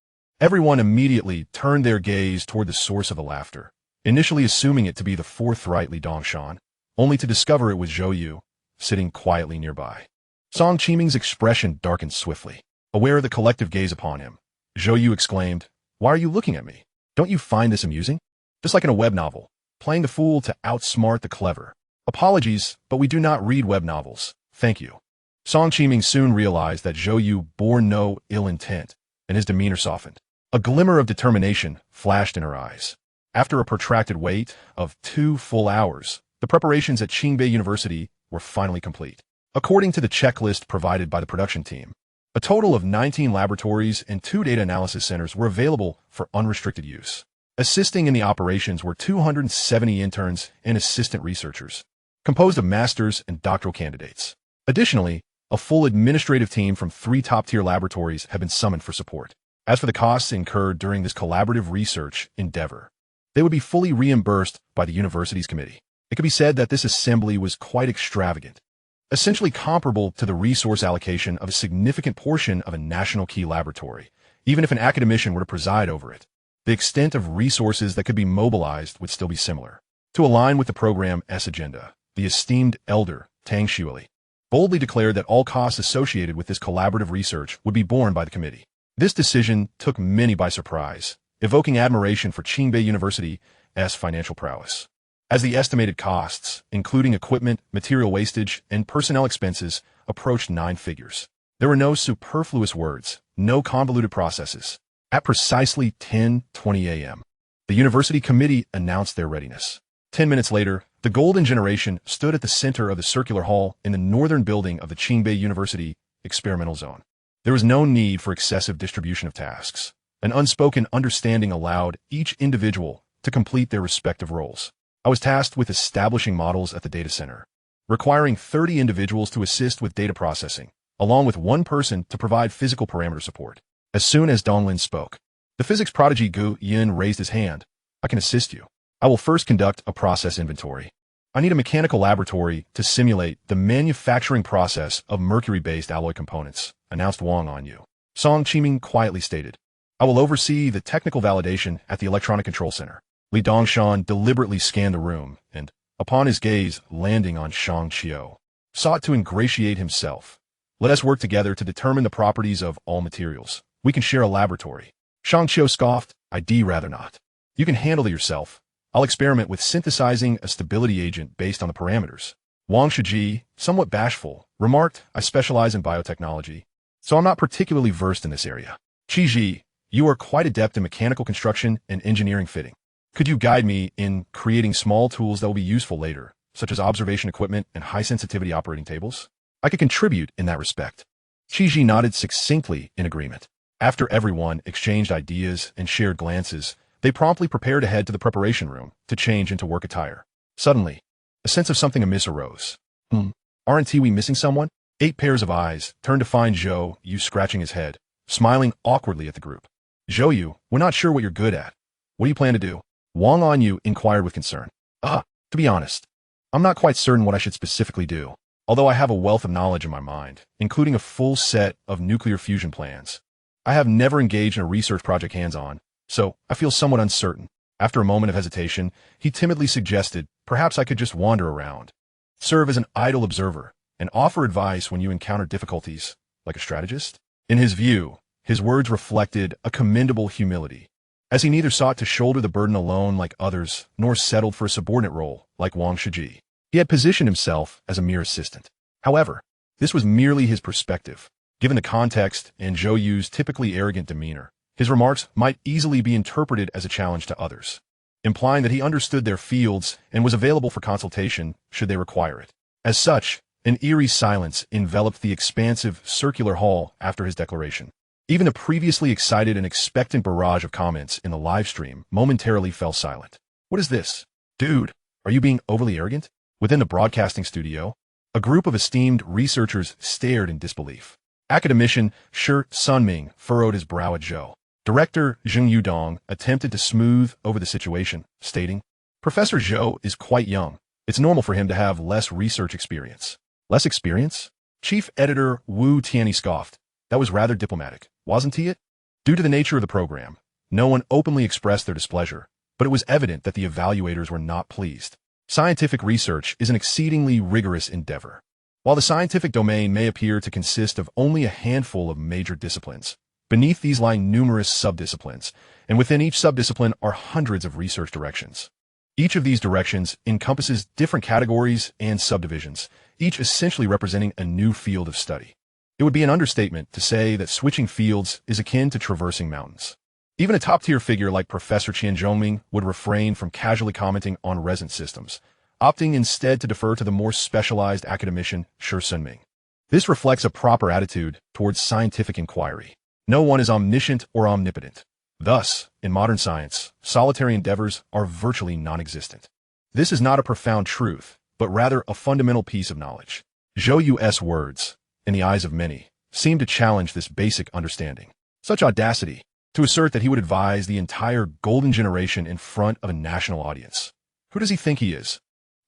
Everyone immediately turned their gaze toward the source of the laughter, initially assuming it to be the forthright Li Dongshan, only to discover it was Zhou You, sitting quietly nearby. Song Qiming's expression darkened swiftly. Aware of the collective gaze upon him, Zhou You exclaimed, "Why are you looking at me? Don't you find this amusing?" Just like in a web novel, playing the fool to outsmart the clever. Apologies, but we do not read web novels. Thank you. Song Qiming soon realized that Zhou Yu bore no ill intent, and his demeanor softened. A glimmer of determination flashed in her eyes. After a protracted wait of 2 full hours, the preparations at Qingbei University were finally complete. According to the checklist provided by the production team, a total of 19 laboratories and 2 data analysis centers were available for unrestricted use. Assisting in the operations were 270 interns and assistant researchers, composed of master's and doctoral candidates. Additionally, a full administrative team from 3 top-tier laboratories had been summoned for support. As for the costs incurred during this collaborative research endeavor, they would be fully reimbursed by the university's committee. It could be said that this assembly was quite extravagant, essentially comparable to the resource allocation of a significant portion of a national key laboratory, even if an academician were to preside over it. The extent of resources that could be mobilized would still be similar. To align with the program's agenda, the esteemed elder, Tang Xueli, boldly declared that all costs associated with this collaborative research would be borne by the committee. This decision took many by surprise, evoking admiration for Qingbei University's financial prowess. As the estimated costs, including equipment, material wastage, and personnel expenses, approached 9 figures, there were no superfluous words, no convoluted processes. At precisely 10:20 a.m., the university committee announced their readiness. 10 minutes later, the Golden Generation stood at the center of the circular hall in the northern building of the Qingbei University experimental zone. There was no need for excessive distribution of tasks. An unspoken understanding allowed each individual to complete their respective roles. I was tasked with establishing models at the data center, requiring 30 individuals to assist with data processing, along with 1 person to provide physical parameter support. As soon as Donglin spoke, the physics prodigy Gu Yin raised his hand. I can assist you. I will first conduct a process inventory. I need a mechanical laboratory to simulate the manufacturing process of mercury-based alloy components, announced Wang You. Song Qiming quietly stated, I will oversee the technical validation at the electronic control center. Li Dongshan deliberately scanned the room and, upon his gaze landing on Shang Qiu, sought to ingratiate himself. Let us work together to determine the properties of all materials. We can share a laboratory. Shang Qiu scoffed, I'd rather not. You can handle it yourself. I'll experiment with synthesizing a stability agent based on the parameters. Wang Shiji, somewhat bashful, remarked, I specialize in biotechnology, so I'm not particularly versed in this area. Qi Ji, you are quite adept in mechanical construction and engineering fitting. Could you guide me in creating small tools that will be useful later, such as observation equipment and high-sensitivity operating tables? I could contribute in that respect. Qi Ji nodded succinctly in agreement. After everyone exchanged ideas and shared glances, they promptly prepared to head to the preparation room to change into work attire. Suddenly, a sense of something amiss arose. Aren't we missing someone? 8 pairs of eyes turned to find Zhou You scratching his head, smiling awkwardly at the group. Zhou You, we're not sure what you're good at. What do you plan to do? Wang Yu inquired with concern. To be honest, I'm not quite certain what I should specifically do, although I have a wealth of knowledge in my mind, including a full set of nuclear fusion plans. I have never engaged in a research project hands-on, so I feel somewhat uncertain. After a moment of hesitation, he timidly suggested, perhaps I could just wander around, serve as an idle observer, and offer advice when you encounter difficulties, like a strategist. In his view, his words reflected a commendable humility, as he neither sought to shoulder the burden alone like others, nor settled for a subordinate role like Wang Shiji. He had positioned himself as a mere assistant. However, this was merely his perspective. Given the context and Zhou Yu's typically arrogant demeanor, his remarks might easily be interpreted as a challenge to others, implying that he understood their fields and was available for consultation should they require it. As such, an eerie silence enveloped the expansive circular hall after his declaration. Even the previously excited and expectant barrage of comments in the live stream momentarily fell silent. What is this? Dude, are you being overly arrogant? Within the broadcasting studio, a group of esteemed researchers stared in disbelief. Academician Shi Sunming furrowed his brow at Zhou. Director Zheng Yudong attempted to smooth over the situation, stating, Professor Zhou is quite young. It's normal for him to have less research experience. Less experience? Chief Editor Wu Tianyi scoffed. That was rather diplomatic, wasn't he it? Due to the nature of the program, no one openly expressed their displeasure, but it was evident that the evaluators were not pleased. Scientific research is an exceedingly rigorous endeavor. While the scientific domain may appear to consist of only a handful of major disciplines, beneath these lie numerous subdisciplines, and within each subdiscipline are hundreds of research directions. Each of these directions encompasses different categories and subdivisions, each essentially representing a new field of study. It would be an understatement to say that switching fields is akin to traversing mountains. Even a top-tier figure like Professor Qian Zhongming would refrain from casually commenting on resonant systems, opting instead to defer to the more specialized academician Shi Sunming. This reflects a proper attitude towards scientific inquiry. No one is omniscient or omnipotent. Thus, in modern science, solitary endeavors are virtually non-existent. This is not a profound truth, but rather a fundamental piece of knowledge. Zhou Yu's words, in the eyes of many, seem to challenge this basic understanding. Such audacity, to assert that he would advise the entire golden generation in front of a national audience. Who does he think he is?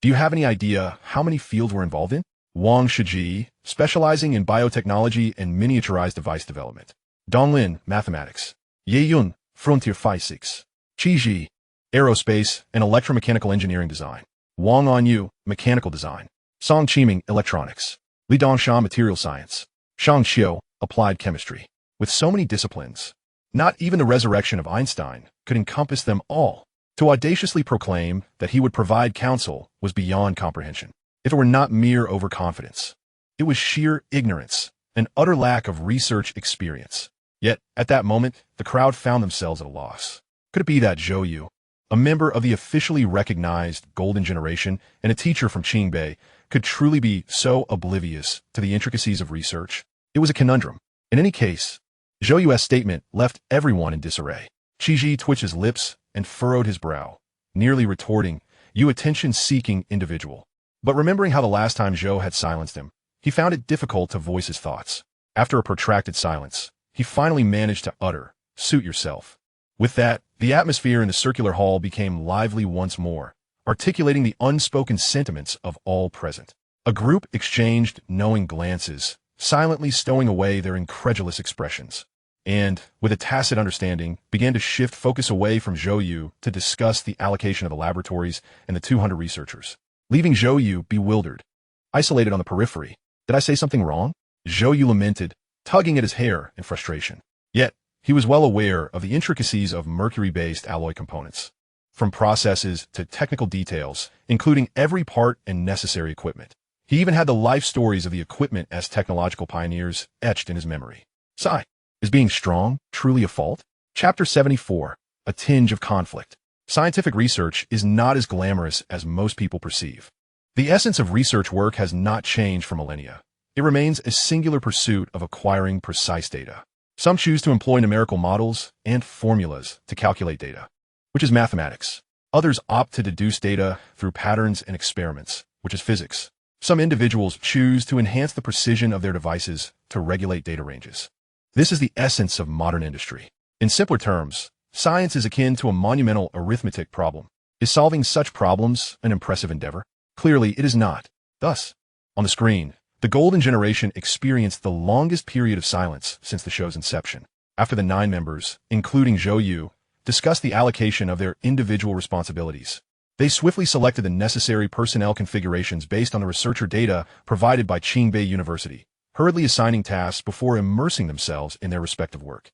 Do you have any idea how many fields we're involved in? Wang Shiji, specializing in biotechnology and miniaturized device development. Donglin, mathematics. Ye Yun, frontier physics. Qi Ji, aerospace and electromechanical engineering design. Wang Anyu, mechanical design. Song Qiming, electronics. Li Dongsha, material science. Shang Xiu, applied chemistry. With so many disciplines, not even the resurrection of Einstein could encompass them all. To audaciously proclaim that he would provide counsel was beyond comprehension. If it were not mere overconfidence, it was sheer ignorance, an utter lack of research experience. Yet, at that moment, the crowd found themselves at a loss. Could it be that Zhou You, a member of the officially recognized Golden Generation and a teacher from Qingbei, could truly be so oblivious to the intricacies of research? It was a conundrum. In any case, Zhou Yu's statement left everyone in disarray. Qi Ji twitched his lips and furrowed his brow, nearly retorting, "You attention-seeking individual." But remembering how the last time Zhou had silenced him, he found it difficult to voice his thoughts. After a protracted silence, he finally managed to utter, "Suit yourself." With that, the atmosphere in the circular hall became lively once more, articulating the unspoken sentiments of all present. A group exchanged knowing glances, silently stowing away their incredulous expressions, and, with a tacit understanding, began to shift focus away from Zhou Yu to discuss the allocation of the laboratories and the 200 researchers, leaving Zhou Yu bewildered, isolated on the periphery. Did I say something wrong? Zhou Yu lamented, tugging at his hair in frustration. Yet, he was well aware of the intricacies of mercury-based alloy components, from processes to technical details, including every part and necessary equipment. He even had the life stories of the equipment as technological pioneers etched in his memory. Sigh. Is being strong truly a fault? Chapter 74. A tinge of conflict. Scientific research is not as glamorous as most people perceive. The essence of research work has not changed for millennia. It remains a singular pursuit of acquiring precise data. Some choose to employ numerical models and formulas to calculate data, which is mathematics. Others opt to deduce data through patterns and experiments, which is physics. Some individuals choose to enhance the precision of their devices to regulate data ranges. This is the essence of modern industry. In simpler terms, science is akin to a monumental arithmetic problem. Is solving such problems an impressive endeavor? Clearly, it is not. Thus, on the screen, the Golden Generation experienced the longest period of silence since the show's inception. After the 9 members, including Zhou Yu, discussed the allocation of their individual responsibilities, they swiftly selected the necessary personnel configurations based on the researcher data provided by Qingbei University, hurriedly assigning tasks before immersing themselves in their respective work.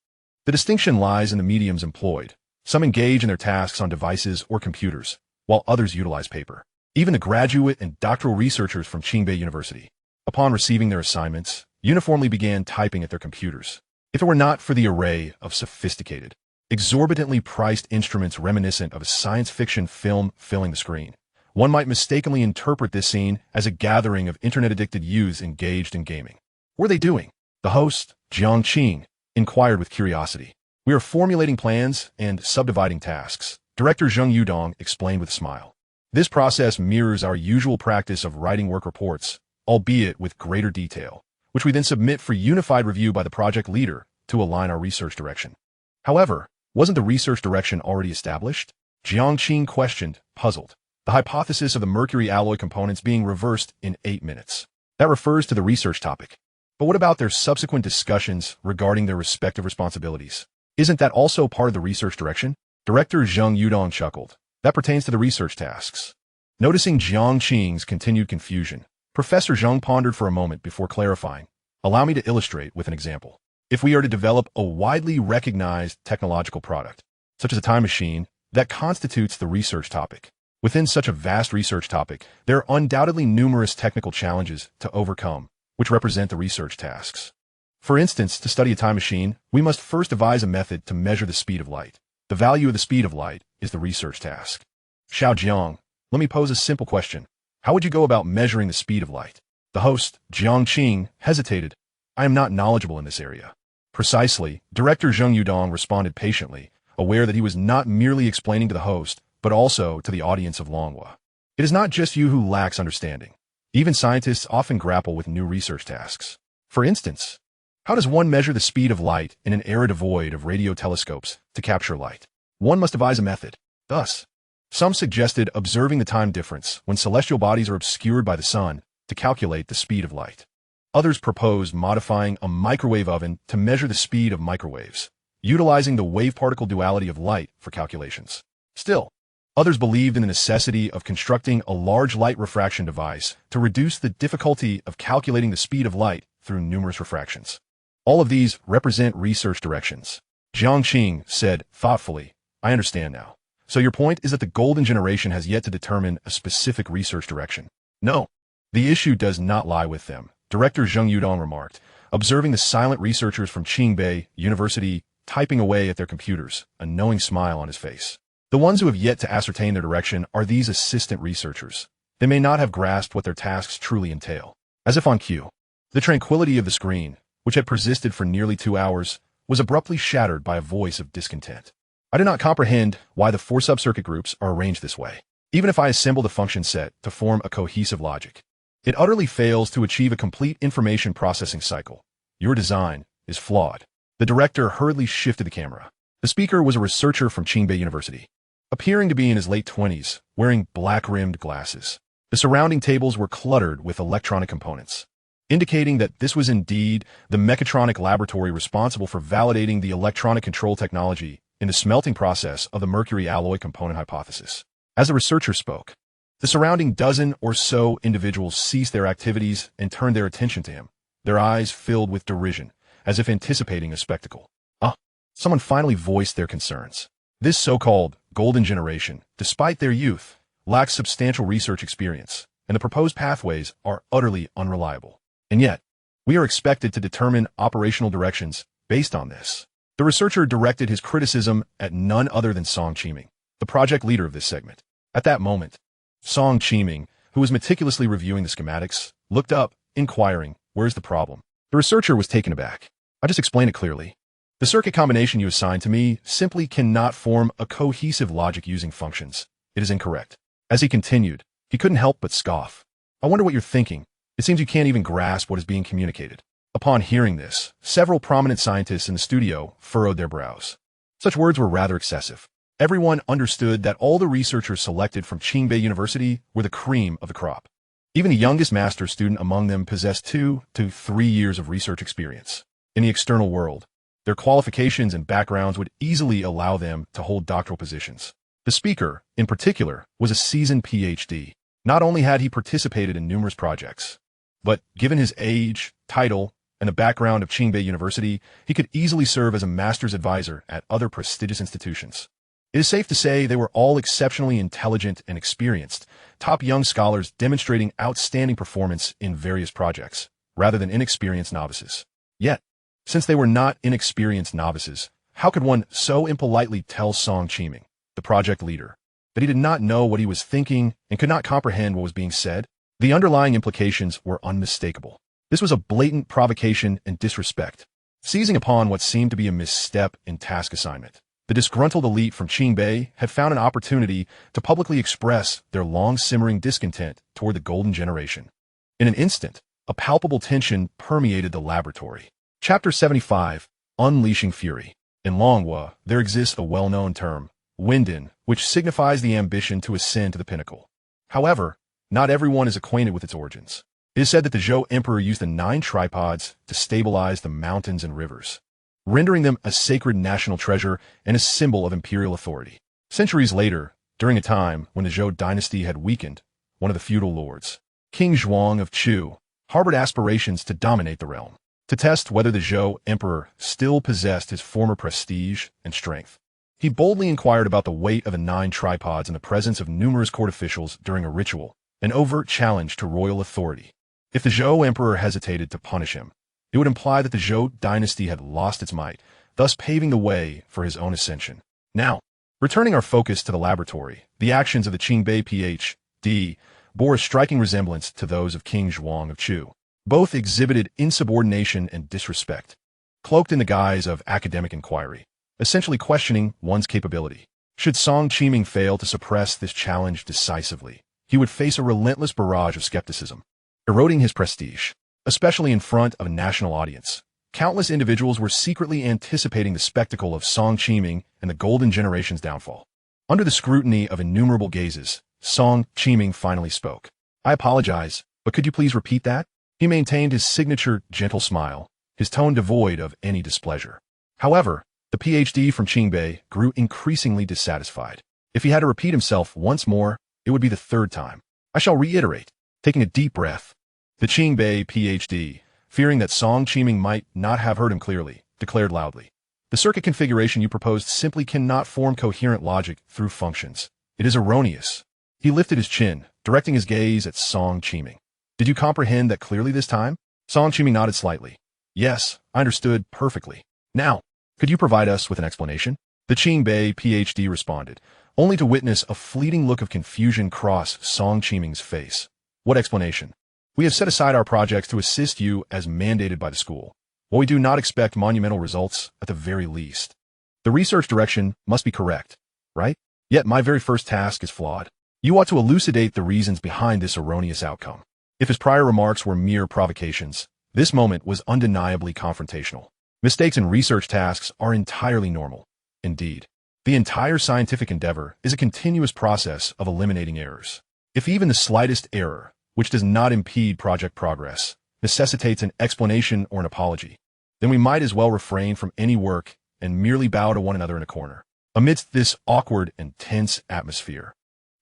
The distinction lies in the mediums employed. Some engage in their tasks on devices or computers, while others utilize paper. Even the graduate and doctoral researchers from Qingbei University, upon receiving their assignments, uniformly began typing at their computers. If it were not for the array of sophisticated, exorbitantly priced instruments reminiscent of a science fiction film filling the screen, one might mistakenly interpret this scene as a gathering of internet-addicted youths engaged in gaming. What were they doing? The host, Jiang Qing, inquired with curiosity. We are formulating plans and subdividing tasks, Director Zheng Yudong explained with a smile. This process mirrors our usual practice of writing work reports, albeit with greater detail, which we then submit for unified review by the project leader to align our research direction. However, wasn't the research direction already established? Jiang Qing questioned, puzzled. The hypothesis of the mercury alloy components being reversed in 8 minutes. That refers to the research topic. But what about their subsequent discussions regarding their respective responsibilities? Isn't that also part of the research direction? Director Zheng Yudong chuckled. That pertains to the research tasks. Noticing Jiang Qing's continued confusion, Professor Zheng pondered for a moment before clarifying. Allow me to illustrate with an example. If we are to develop a widely recognized technological product, such as a time machine, that constitutes the research topic. Within such a vast research topic, there are undoubtedly numerous technical challenges to overcome, which represent the research tasks. For instance, to study a time machine, we must first devise a method to measure the speed of light. The value of the speed of light is the research task. Xiao Jiang, let me pose a simple question. How would you go about measuring the speed of light? The host, Jiang Qing, hesitated. I am not knowledgeable in this area. Precisely, director Zhou You responded patiently, aware that he was not merely explaining to the host, but also to the audience of Longguo. It is not just you who lacks understanding. Even scientists often grapple with new research tasks. For instance, how does one measure the speed of light in an era devoid of radio telescopes to capture light? One must devise a method. Thus, some suggested observing the time difference when celestial bodies are obscured by the sun to calculate the speed of light. Others proposed modifying a microwave oven to measure the speed of microwaves, utilizing the wave-particle duality of light for calculations. Still, others believed in the necessity of constructing a large light refraction device to reduce the difficulty of calculating the speed of light through numerous refractions. All of these represent research directions. Jiang Qing said thoughtfully, I understand now. So your point is that the golden generation has yet to determine a specific research direction? No, the issue does not lie with them, Director Zhou You remarked, observing the silent researchers from Qingbei University typing away at their computers, a knowing smile on his face. The ones who have yet to ascertain their direction are these assistant researchers. They may not have grasped what their tasks truly entail. As if on cue, the tranquility of the screen, which had persisted for nearly 2 hours, was abruptly shattered by a voice of discontent. I do not comprehend why the 4 subcircuit groups are arranged this way. Even if I assemble the function set to form a cohesive logic, it utterly fails to achieve a complete information processing cycle. Your design is flawed. The director hurriedly shifted the camera. The speaker was a researcher from Qingbei University, appearing to be in his late 20s, wearing black-rimmed glasses. The surrounding tables were cluttered with electronic components, indicating that this was indeed the mechatronic laboratory responsible for validating the electronic control technology in the smelting process of the mercury alloy component hypothesis. As the researcher spoke, the surrounding dozen or so individuals ceased their activities and turned their attention to him, their eyes filled with derision, as if anticipating a spectacle. Someone finally voiced their concerns. This so-called golden generation, despite their youth, lacks substantial research experience, and the proposed pathways are utterly unreliable. And yet, we are expected to determine operational directions based on this. The researcher directed his criticism at none other than Song Qiming, the project leader of this segment. At that moment, Song Qiming, who was meticulously reviewing the schematics, looked up, inquiring, "Where's the problem?" The researcher was taken aback. "I just explained it clearly. The circuit combination you assigned to me simply cannot form a cohesive logic using functions. It is incorrect." As he continued, he couldn't help but scoff. "I wonder what you're thinking. It seems you can't even grasp what is being communicated." Upon hearing this, several prominent scientists in the studio furrowed their brows. Such words were rather excessive. Everyone understood that all the researchers selected from Qingbei University were the cream of the crop. Even the youngest master's student among them possessed 2 to 3 years of research experience. In the external world, their qualifications and backgrounds would easily allow them to hold doctoral positions. The speaker, in particular, was a seasoned PhD. Not only had he participated in numerous projects, but given his age, title, and the background of Qingbei University, he could easily serve as a master's advisor at other prestigious institutions. It is safe to say they were all exceptionally intelligent and experienced, top young scholars demonstrating outstanding performance in various projects, rather than inexperienced novices. Yet, since they were not inexperienced novices, how could one so impolitely tell Song Qiming, the project leader, that he did not know what he was thinking and could not comprehend what was being said? The underlying implications were unmistakable. This was a blatant provocation and disrespect. Seizing upon what seemed to be a misstep in task assignment, the disgruntled elite from Qingbei had found an opportunity to publicly express their long-simmering discontent toward the golden generation. In an instant, a palpable tension permeated the laboratory. Chapter 75, Unleashing Fury. In Longguo, there exists a well-known term, Winden, which signifies the ambition to ascend to the pinnacle. However, not everyone is acquainted with its origins. It is said that the Zhou Emperor used the 9 tripods to stabilize the mountains and rivers, rendering them a sacred national treasure and a symbol of imperial authority. Centuries later, during a time when the Zhou dynasty had weakened, one of the feudal lords, King Zhuang of Chu, harbored aspirations to dominate the realm. To test whether the Zhou Emperor still possessed his former prestige and strength, He boldly inquired about the weight of the 9 tripods in the presence of numerous court officials during a ritual, an overt challenge to royal authority. If the Zhou emperor hesitated to punish him, it would imply that the Zhou dynasty had lost its might, thus paving the way for his own ascension. Now, returning our focus to the laboratory, the actions of the Qingbei Ph.D. bore a striking resemblance to those of King Zhuang of Chu. Both exhibited insubordination and disrespect, cloaked in the guise of academic inquiry, essentially questioning one's capability. Should Song Qiming fail to suppress this challenge decisively, he would face a relentless barrage of skepticism, eroding his prestige, especially in front of a national audience. Countless individuals were secretly anticipating the spectacle of Song Qiming and the Golden Generation's downfall. Under the scrutiny of innumerable gazes, Song Qiming finally spoke. "I apologize, but could you please repeat that?" He maintained his signature gentle smile, his tone devoid of any displeasure. However, the PhD from Qingbei grew increasingly dissatisfied. If he had to repeat himself once more, it would be the 3rd time. "I shall reiterate." Taking a deep breath, the Qingbei PhD, fearing that Song Qiming might not have heard him clearly, declared loudly, "The circuit configuration you proposed simply cannot form coherent logic through functions. It is erroneous." He lifted his chin, directing his gaze at Song Qiming. "Did you comprehend that clearly this time?" Song Qiming nodded slightly. "Yes, I understood perfectly. Now, could you provide us with an explanation?" The Qingbei PhD responded, only to witness a fleeting look of confusion cross Song Qiming's face. "What explanation?" "We have set aside our projects to assist you as mandated by the school. While we do not expect monumental results, at the very least, the research direction must be correct, right? Yet my very first task is flawed. You ought to elucidate the reasons behind this erroneous outcome." If his prior remarks were mere provocations, this moment was undeniably confrontational. Mistakes in research tasks are entirely normal. Indeed, the entire scientific endeavor is a continuous process of eliminating errors. If even the slightest error, which does not impede project progress, necessitates an explanation or an apology, then we might as well refrain from any work and merely bow to one another in a corner. Amidst this awkward and tense atmosphere,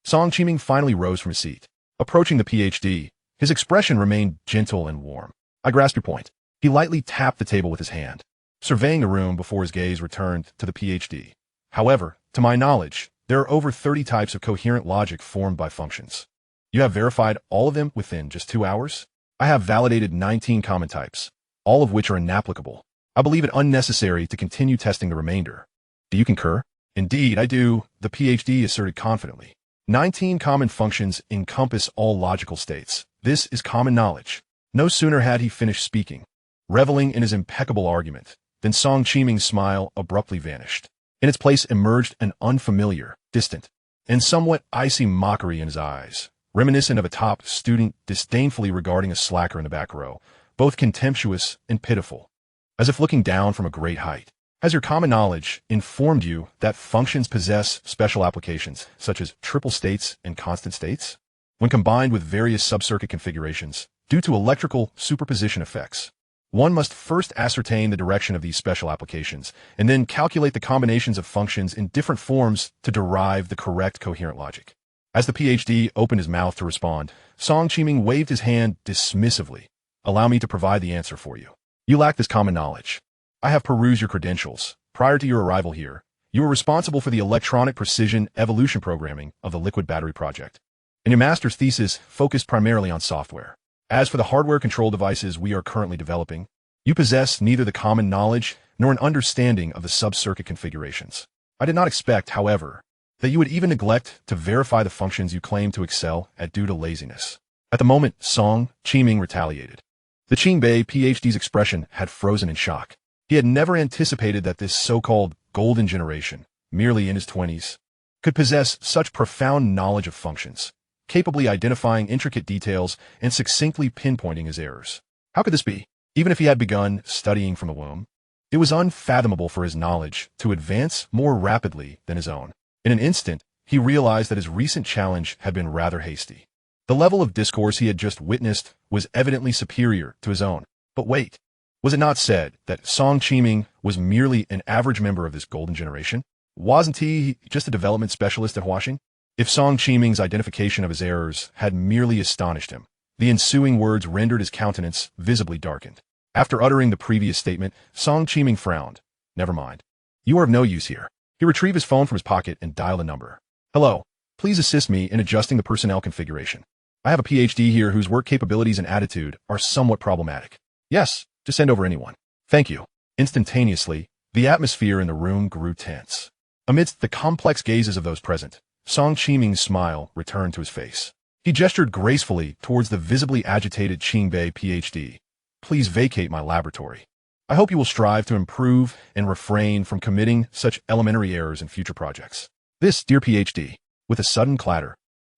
Song Qiming finally rose from his seat. Approaching the PhD, his expression remained gentle and warm. "I grasp your point." He lightly tapped the table with his hand, surveying the room before his gaze returned to the PhD. "However, to my knowledge, there are over 30 types of coherent logic formed by functions. You have verified all of them within just 2 hours? I have validated 19 common types, all of which are inapplicable. I believe it unnecessary to continue testing the remainder. Do you concur?" "Indeed, I do," the PhD asserted confidently. 19 common functions encompass all logical states. This is common knowledge. No sooner had he finished speaking, reveling in his impeccable argument, than Song Qiming's smile abruptly vanished. In its place emerged an unfamiliar, distant, and somewhat icy mockery in his eyes, reminiscent of a top student disdainfully regarding a slacker in the back row, both contemptuous and pitiful, as if looking down from a great height. "Has your common knowledge informed you that functions possess special applications, such as triple states and constant states? When combined with various subcircuit configurations, due to electrical superposition effects, one must first ascertain the direction of these special applications, and then calculate the combinations of functions in different forms to derive the correct coherent logic." As the PhD opened his mouth to respond, Song Qiming waved his hand dismissively. "Allow me to provide the answer for you. You lack this common knowledge. I have perused your credentials. Prior to your arrival here, you were responsible for the electronic precision evolution programming of the liquid battery project, and your master's thesis focused primarily on software. As for the hardware control devices we are currently developing, you possess neither the common knowledge nor an understanding of the sub-circuit configurations. I did not expect, however, that you would even neglect to verify the functions you claim to excel at due to laziness." At the moment, Song Qiming retaliated. The Qingbei PhD's expression had frozen in shock. He had never anticipated that this so-called golden generation, merely in his 20s, could possess such profound knowledge of functions, capably identifying intricate details and succinctly pinpointing his errors. How could this be? Even if he had begun studying from the womb, it was unfathomable for his knowledge to advance more rapidly than his own. In an instant, he realized that his recent challenge had been rather hasty. The level of discourse he had just witnessed was evidently superior to his own. But wait, was it not said that Song Qiming was merely an average member of this golden generation? Wasn't he just a development specialist at Huaxing? If Song Qiming's identification of his errors had merely astonished him, the ensuing words rendered his countenance visibly darkened. After uttering the previous statement, Song Qiming frowned. "Never mind. You are of no use here." He retrieved his phone from his pocket and dialed a number. Hello. Please assist me in adjusting the personnel configuration. I have a PhD here whose work capabilities and attitude are somewhat problematic. Yes, just send over anyone. Thank you. Instantaneously, the atmosphere in the room grew tense. Amidst the complex gazes of those present, Song Qiming's smile returned to his face. He gestured gracefully towards the visibly agitated Qingbei PhD. Please vacate my laboratory. I hope you will strive to improve and refrain from committing such elementary errors in future projects. This, dear PhD, with a sudden clatter,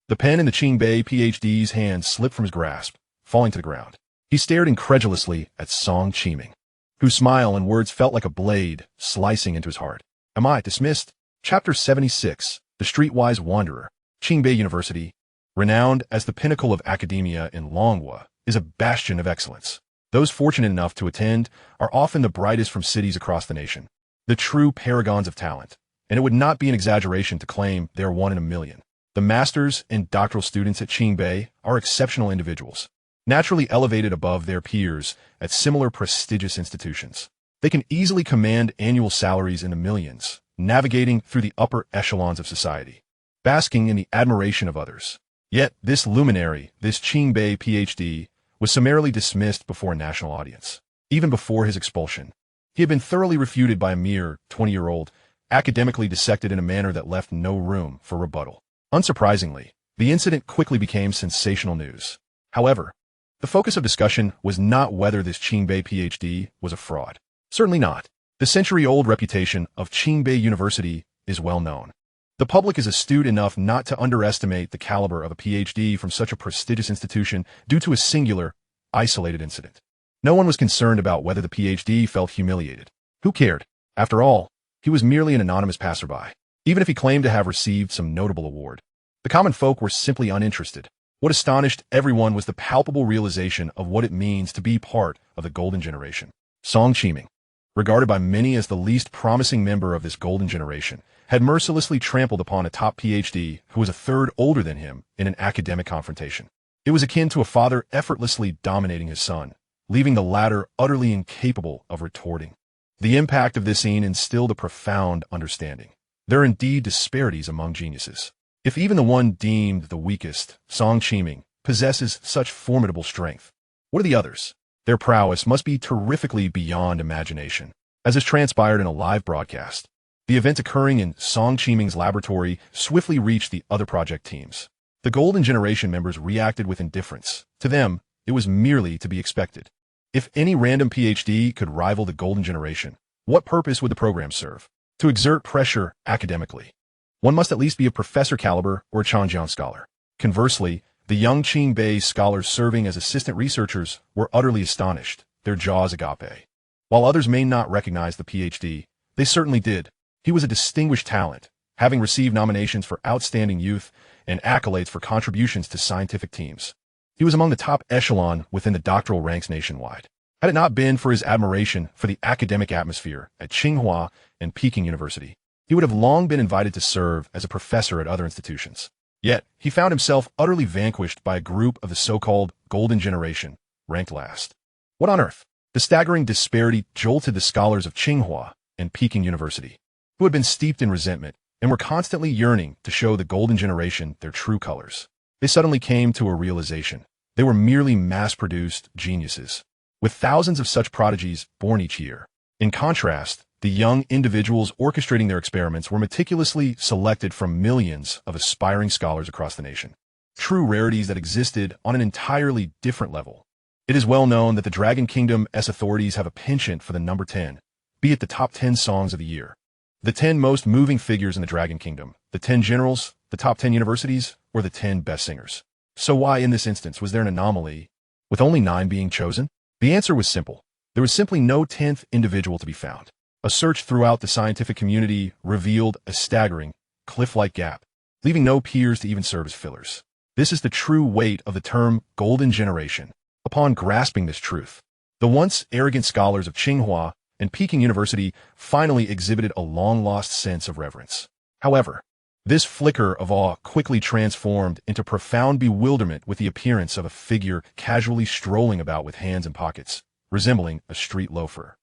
the pen in the Qingbei PhD's hand slipped from his grasp, falling to the ground. He stared incredulously at Song Qiming, whose smile and words felt like a blade slicing into his heart. Am I dismissed? Chapter 76, The Streetwise Wanderer. Qingbei University, renowned as the pinnacle of academia in Longguo, is a bastion of excellence. Those fortunate enough to attend are often the brightest from cities across the nation, the true paragons of talent, and it would not be an exaggeration to claim they are one in a million. The masters and doctoral students at Qingbei are exceptional individuals, naturally elevated above their peers at similar prestigious institutions. They can easily command annual salaries in the millions, navigating through the upper echelons of society, basking in the admiration of others. Yet this luminary, this Qingbei PhD, was summarily dismissed before a national audience. Even before his expulsion, he had been thoroughly refuted by a mere 20-year-old, academically dissected in a manner that left no room for rebuttal. Unsurprisingly, the incident quickly became sensational news. However, the focus of discussion was not whether this Qingbei PhD was a fraud. Certainly not. The century-old reputation of Qingbei University is well known. The public is astute enough not to underestimate the caliber of a PhD from such a prestigious institution due to a singular, isolated incident. No one was concerned about whether the PhD felt humiliated. Who cared? After all, he was merely an anonymous passerby. Even if he claimed to have received some notable award, the common folk were simply uninterested. What astonished everyone was the palpable realization of what it means to be part of the golden generation. Song Qiming, regarded by many as the least promising member of this golden generation, had mercilessly trampled upon a top PhD who was a third older than him in an academic confrontation. It was akin to a father effortlessly dominating his son, leaving the latter utterly incapable of retorting. The impact of this scene instilled a profound understanding. There are indeed disparities among geniuses. If even the one deemed the weakest, Song Qiming, possesses such formidable strength, what are the others? Their prowess must be terrifically beyond imagination. As is transpired in a live broadcast, the event occurring in Song Qiming's laboratory swiftly reached the other project teams. The Golden Generation members reacted with indifference. To them, it was merely to be expected. If any random PhD could rival the Golden Generation, what purpose would the program serve? To exert pressure academically. One must at least be a professor caliber or a Changjiang scholar. Conversely, the young Qingbei scholars serving as assistant researchers were utterly astonished, their jaws agape. While others may not recognize the PhD, they certainly did. He was a distinguished talent, having received nominations for outstanding youth and accolades for contributions to scientific teams. He was among the top echelon within the doctoral ranks nationwide. Had it not been for his admiration for the academic atmosphere at Tsinghua and Peking University, he would have long been invited to serve as a professor at other institutions. Yet, he found himself utterly vanquished by a group of the so-called Golden Generation, ranked last. What on earth? The staggering disparity jolted the scholars of Tsinghua and Peking University, who had been steeped in resentment and were constantly yearning to show the Golden Generation their true colors. They suddenly came to a realization. They were merely mass-produced geniuses, with thousands of such prodigies born each year. In contrast, the young individuals orchestrating their experiments were meticulously selected from millions of aspiring scholars across the nation. True rarities that existed on an entirely different level. It is well known that the Dragon Kingdom's authorities have a penchant for the number 10, be it the top 10 songs of the year, the 10 most moving figures in the Dragon Kingdom, the 10 generals, the top 10 universities, or the 10 best singers. So why in this instance was there an anomaly, with only 9 being chosen? The answer was simple. There was simply no 10th individual to be found. A search throughout the scientific community revealed a staggering, cliff-like gap, leaving no peers to even serve as fillers. This is the true weight of the term Golden Generation. Upon grasping this truth, the once arrogant scholars of Tsinghua and Peking University finally exhibited a long-lost sense of reverence. However, this flicker of awe quickly transformed into profound bewilderment with the appearance of a figure casually strolling about with hands in pockets, resembling a street loafer.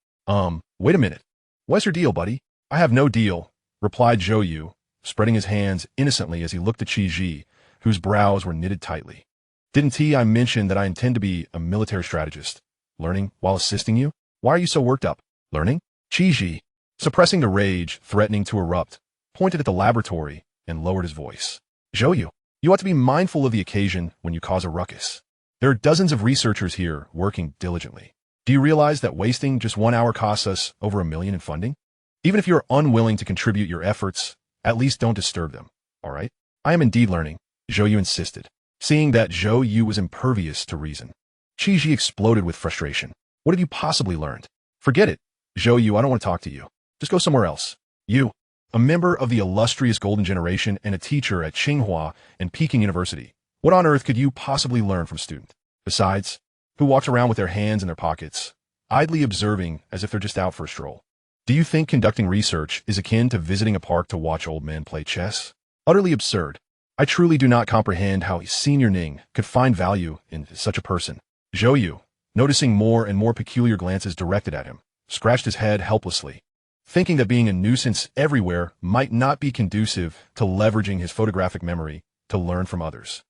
Wait a minute. What's your deal, buddy? I have no deal. replied Zhou Yu, spreading his hands innocently as he looked at Qi Ji, whose brows were knitted tightly. Didn't I mention that I intend to be a military strategist? Learning while assisting you? Why are you so worked up? Learning? Qi Ji, suppressing the rage, threatening to erupt, pointed at the laboratory and lowered his voice. Zhou Yu, you ought to be mindful of the occasion when you cause a ruckus. There are dozens of researchers here working diligently. Do you realize that wasting just 1 hour costs us over $1 million in funding? Even if you're unwilling to contribute your efforts, at least don't disturb them, all right? I am indeed learning, Zhou Yu insisted. Seeing that Zhou Yu was impervious to reason, Qi Ji exploded with frustration. What have you possibly learned? Forget it. Zhou Yu, I don't want to talk to you. Just go somewhere else. You, a member of the illustrious Golden Generation and a teacher at Tsinghua and Peking University, what on earth could you possibly learn from a student? Besides, who walks around with their hands in their pockets, idly observing as if they're just out for a stroll? Do you think conducting research is akin to visiting a park to watch old men play chess? Utterly absurd. I truly do not comprehend how Senior Ning could find value in such a person. Zhou Yu, noticing more and more peculiar glances directed at him, scratched his head helplessly, thinking that being a nuisance everywhere might not be conducive to leveraging his photographic memory to learn from others.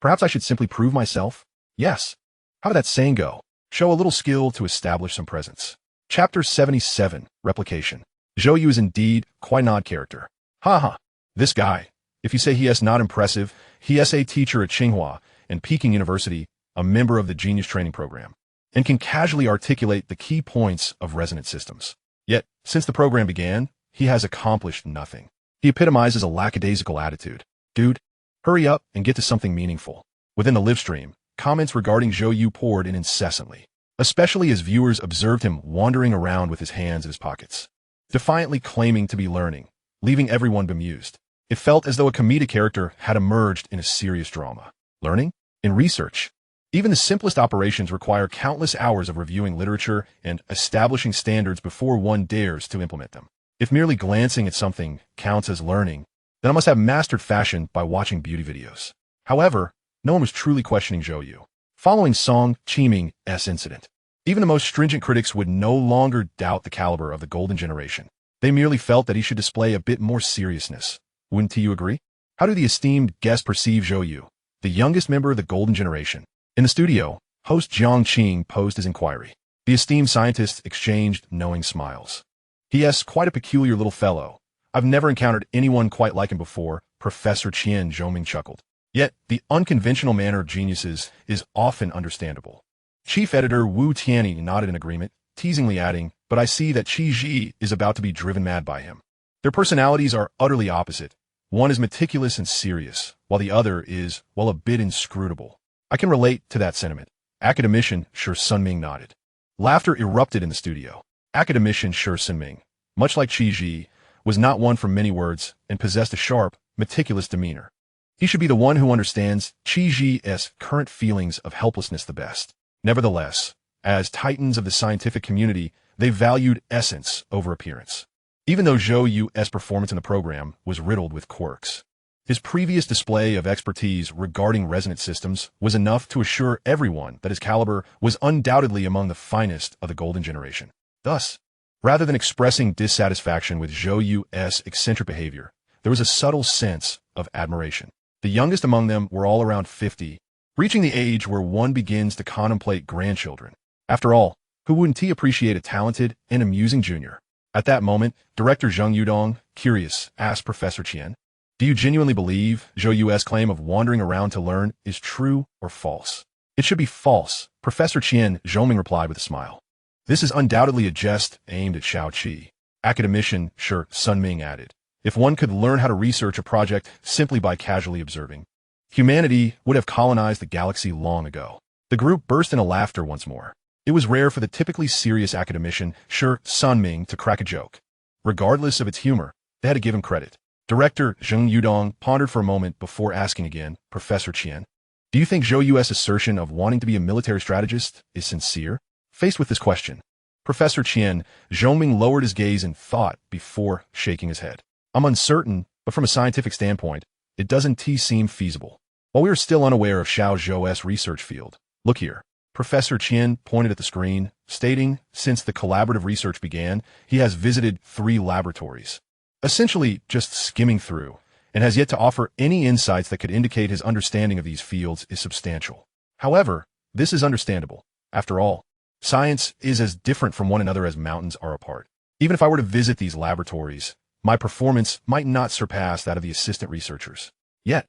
Perhaps I should simply prove myself? Yes. How did that saying go? Show a little skill to establish some presence. Chapter 77, Replication. Zhou Yu is indeed quite an odd character. Haha. This guy, if you say he is not impressive, he is a teacher at Tsinghua and Peking University, a member of the Genius Training Program, and can casually articulate the key points of resonant systems. Yet, since the program began, he has accomplished nothing. He epitomizes a lackadaisical attitude. Dude, hurry up and get to something meaningful. Within the live stream, comments regarding Zhou Yu poured in incessantly, especially as viewers observed him wandering around with his hands in his pockets, defiantly claiming to be learning, leaving everyone bemused. It felt as though a comedic character had emerged in a serious drama. Learning? In research? Even the simplest operations require countless hours of reviewing literature and establishing standards before one dares to implement them. If merely glancing at something counts as learning, then I must have mastered fashion by watching beauty videos. However, no one was truly questioning Zhou Yu. Following Song Qiming's incident, even the most stringent critics would no longer doubt the caliber of the Golden Generation. They merely felt that he should display a bit more seriousness. Wouldn't you agree? How do the esteemed guests perceive Zhou Yu, the youngest member of the Golden Generation? In the studio, host Jiang Qing posed his inquiry. The esteemed scientists exchanged knowing smiles. He is quite a peculiar little fellow. I've never encountered anyone quite like him before, Professor Qian Zhoming chuckled. Yet, the unconventional manner of geniuses is often understandable. Chief editor Wu Tianyi nodded in agreement, teasingly adding, but I see that Qi Ji is about to be driven mad by him. Their personalities are utterly opposite. One is meticulous and serious, while the other is, well, a bit inscrutable. I can relate to that sentiment. Academician Shi Sunming nodded. Laughter erupted in the studio. Academician Shi Sunming, much like Qi Ji, was not one for many words and possessed a sharp, meticulous demeanor. He should be the one who understands Qi Ji's current feelings of helplessness the best. Nevertheless, as titans of the scientific community, they valued essence over appearance. Even though Zhou Yu's performance in the program was riddled with quirks, his previous display of expertise regarding resonant systems was enough to assure everyone that his caliber was undoubtedly among the finest of the Golden Generation. Thus, rather than expressing dissatisfaction with Zhou Yu's eccentric behavior, there was a subtle sense of admiration. The youngest among them were all around 50, reaching the age where one begins to contemplate grandchildren. After all, who wouldn't appreciate a talented and amusing junior? At that moment, Director Zheng Yudong, curious, asked Professor Qian, do you genuinely believe Zhou Yu's claim of wandering around to learn is true or false? It should be false, Professor Qian Zhoming replied with a smile. This is undoubtedly a jest aimed at Shao Qi. Academician Shi Sunming added, if one could learn how to research a project simply by casually observing, humanity would have colonized the galaxy long ago. The group burst into laughter once more. It was rare for the typically serious academician Shi Sunming to crack a joke. Regardless of its humor, they had to give him credit. Director Zheng Yudong pondered for a moment before asking again, Professor Qian, do you think Zhou Yu's assertion of wanting to be a military strategist is sincere? Faced with this question, Professor Qian Zhoming lowered his gaze in thought before shaking his head. I'm uncertain, but from a scientific standpoint, it doesn't seem feasible. While we are still unaware of Xiao Zhou's research field, look here. Professor Qian pointed at the screen, stating, since the collaborative research began, he has visited 3 laboratories. essentially just skimming through, and has yet to offer any insights that could indicate his understanding of these fields is substantial. However, this is understandable. After all, science is as different from one another as mountains are apart. Even if I were to visit these laboratories, my performance might not surpass that of the assistant researchers. Yet,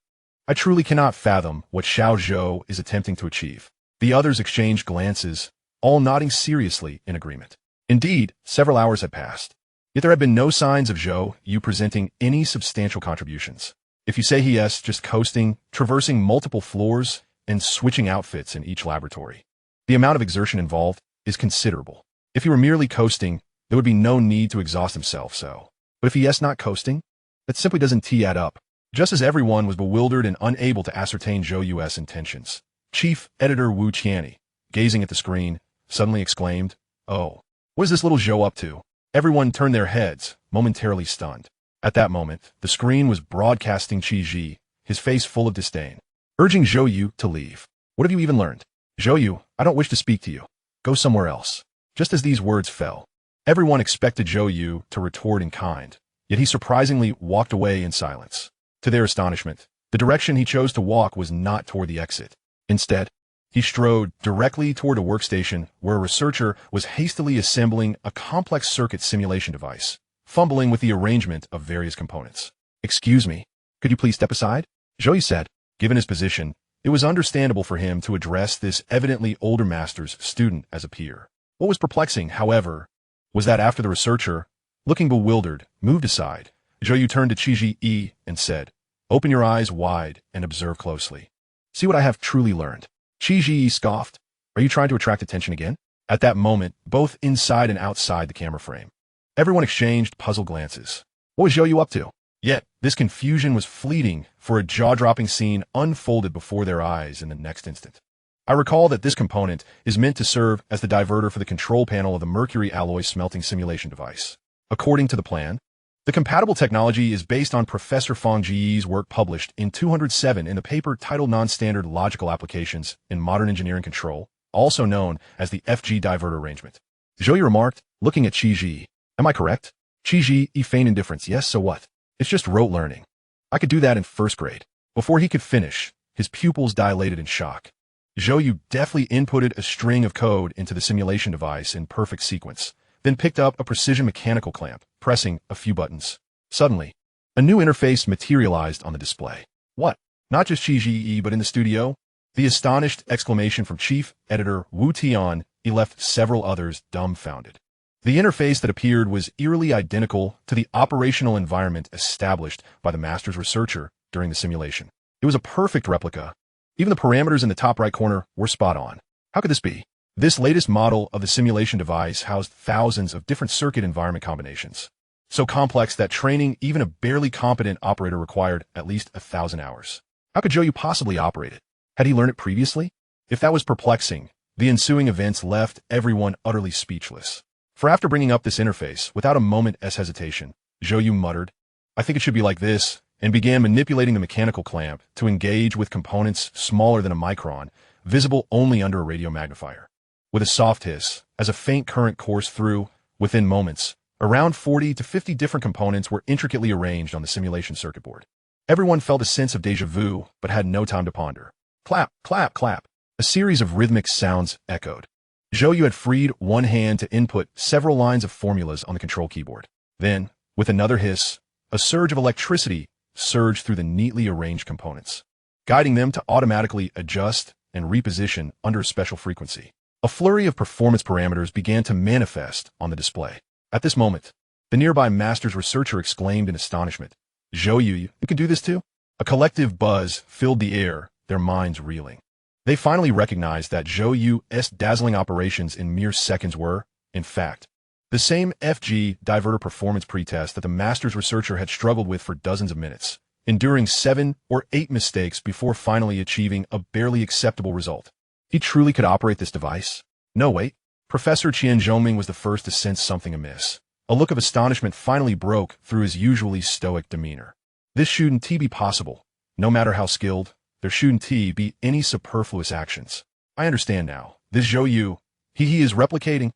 I truly cannot fathom what Zhou You is attempting to achieve. The others exchanged glances, all nodding seriously in agreement. Indeed, several hours had passed. Yet there had been no signs of Zhou You presenting any substantial contributions. If you say he is just coasting, traversing multiple floors, and switching outfits in each laboratory, the amount of exertion involved is considerable. If he were merely coasting, there would be no need to exhaust himself so. But if he is not coasting, that simply doesn't add up. Just as everyone was bewildered and unable to ascertain Zhou Yu's intentions, Chief Editor Wu Qianni, gazing at the screen, suddenly exclaimed, "Oh, what is this little Zhou up to?" Everyone turned their heads, momentarily stunned. At that moment, the screen was broadcasting Qi Ji, his face full of disdain, urging Zhou Yu to leave. "What have you even learned? Zhou Yu, I don't wish to speak to you. Go somewhere else." Just as these words fell, everyone expected Zhou Yu to retort in kind, yet he surprisingly walked away in silence. To their astonishment, the direction he chose to walk was not toward the exit. Instead, he strode directly toward a workstation where a researcher was hastily assembling a complex circuit simulation device, fumbling with the arrangement of various components. "Excuse me, could you please step aside?" Zhou Yu said. Given his position, it was understandable for him to address this evidently older master's student as a peer. What was perplexing, however, was that after the researcher, looking bewildered, moved aside, Zhou Yu turned to Qi Ji and said, "Open your eyes wide and observe closely. See what I have truly learned." Qi Ji scoffed. "Are you trying to attract attention again?" At that moment, both inside and outside the camera frame, everyone exchanged puzzled glances. What was Zhou Yu up to? Yet, this confusion was fleeting, for a jaw-dropping scene unfolded before their eyes in the next instant. I recall that this component is meant to serve as the diverter for the control panel of the mercury alloy smelting simulation device. According to the plan, the compatible technology is based on Professor Fang Ji's work published in 207 in the paper titled Non-Standard Logical Applications in Modern Engineering Control, also known as the FG diverter arrangement. Zhou Yu remarked, looking at Qi Ji. "Am I correct?" Qi Ji feigned indifference. "Yes, so what? It's just rote learning. I could do that in first grade." Before he could finish, his pupils dilated in shock. Zhou Yu deftly inputted a string of code into the simulation device in perfect sequence, then picked up a precision mechanical clamp, pressing a few buttons. Suddenly, a new interface materialized on the display. What? Not just Qi Ji, but in the studio? The astonished exclamation from Chief Editor Wu Tian left several others dumbfounded. The interface that appeared was eerily identical to the operational environment established by the master's researcher during the simulation. It was a perfect replica. Even the parameters in the top right corner were spot on. How could this be? This latest model of the simulation device housed thousands of different circuit environment combinations, so complex that training even a barely competent operator required at least 1,000 hours. How could Zhou Yu possibly operate it? Had he learned it previously? If that was perplexing, the ensuing events left everyone utterly speechless. For after bringing up this interface, without a moment's hesitation, Zhou Yu muttered, "I think it should be like this," and began manipulating the mechanical clamp to engage with components smaller than a micron, visible only under a radio magnifier. With a soft hiss, as a faint current coursed through, within moments, around 40 to 50 different components were intricately arranged on the simulation circuit board. Everyone felt a sense of déjà vu, but had no time to ponder. Clap, clap, clap. A series of rhythmic sounds echoed. Zhou Yu had freed one hand to input several lines of formulas on the control keyboard. Then, with another hiss, a surge of electricity surged through the neatly arranged components, guiding them to automatically adjust and reposition under a special frequency. A flurry of performance parameters began to manifest on the display. At this moment, the nearby master's researcher exclaimed in astonishment, "Zhou Yu, you can do this too?" A collective buzz filled the air, their minds reeling. They finally recognized that Zhou Yu's dazzling operations in mere seconds were, in fact, the same FG diverter performance pretest that the master's researcher had struggled with for dozens of minutes, enduring 7 or 8 mistakes before finally achieving a barely acceptable result. He truly could operate this device? No, wait. Professor Qian Zhongming was the first to sense something amiss. A look of astonishment finally broke through his usually stoic demeanor. This shouldn't be possible. No matter how skilled, there shouldn't be any superfluous actions. I understand now. This Zhou Yu, he is replicating.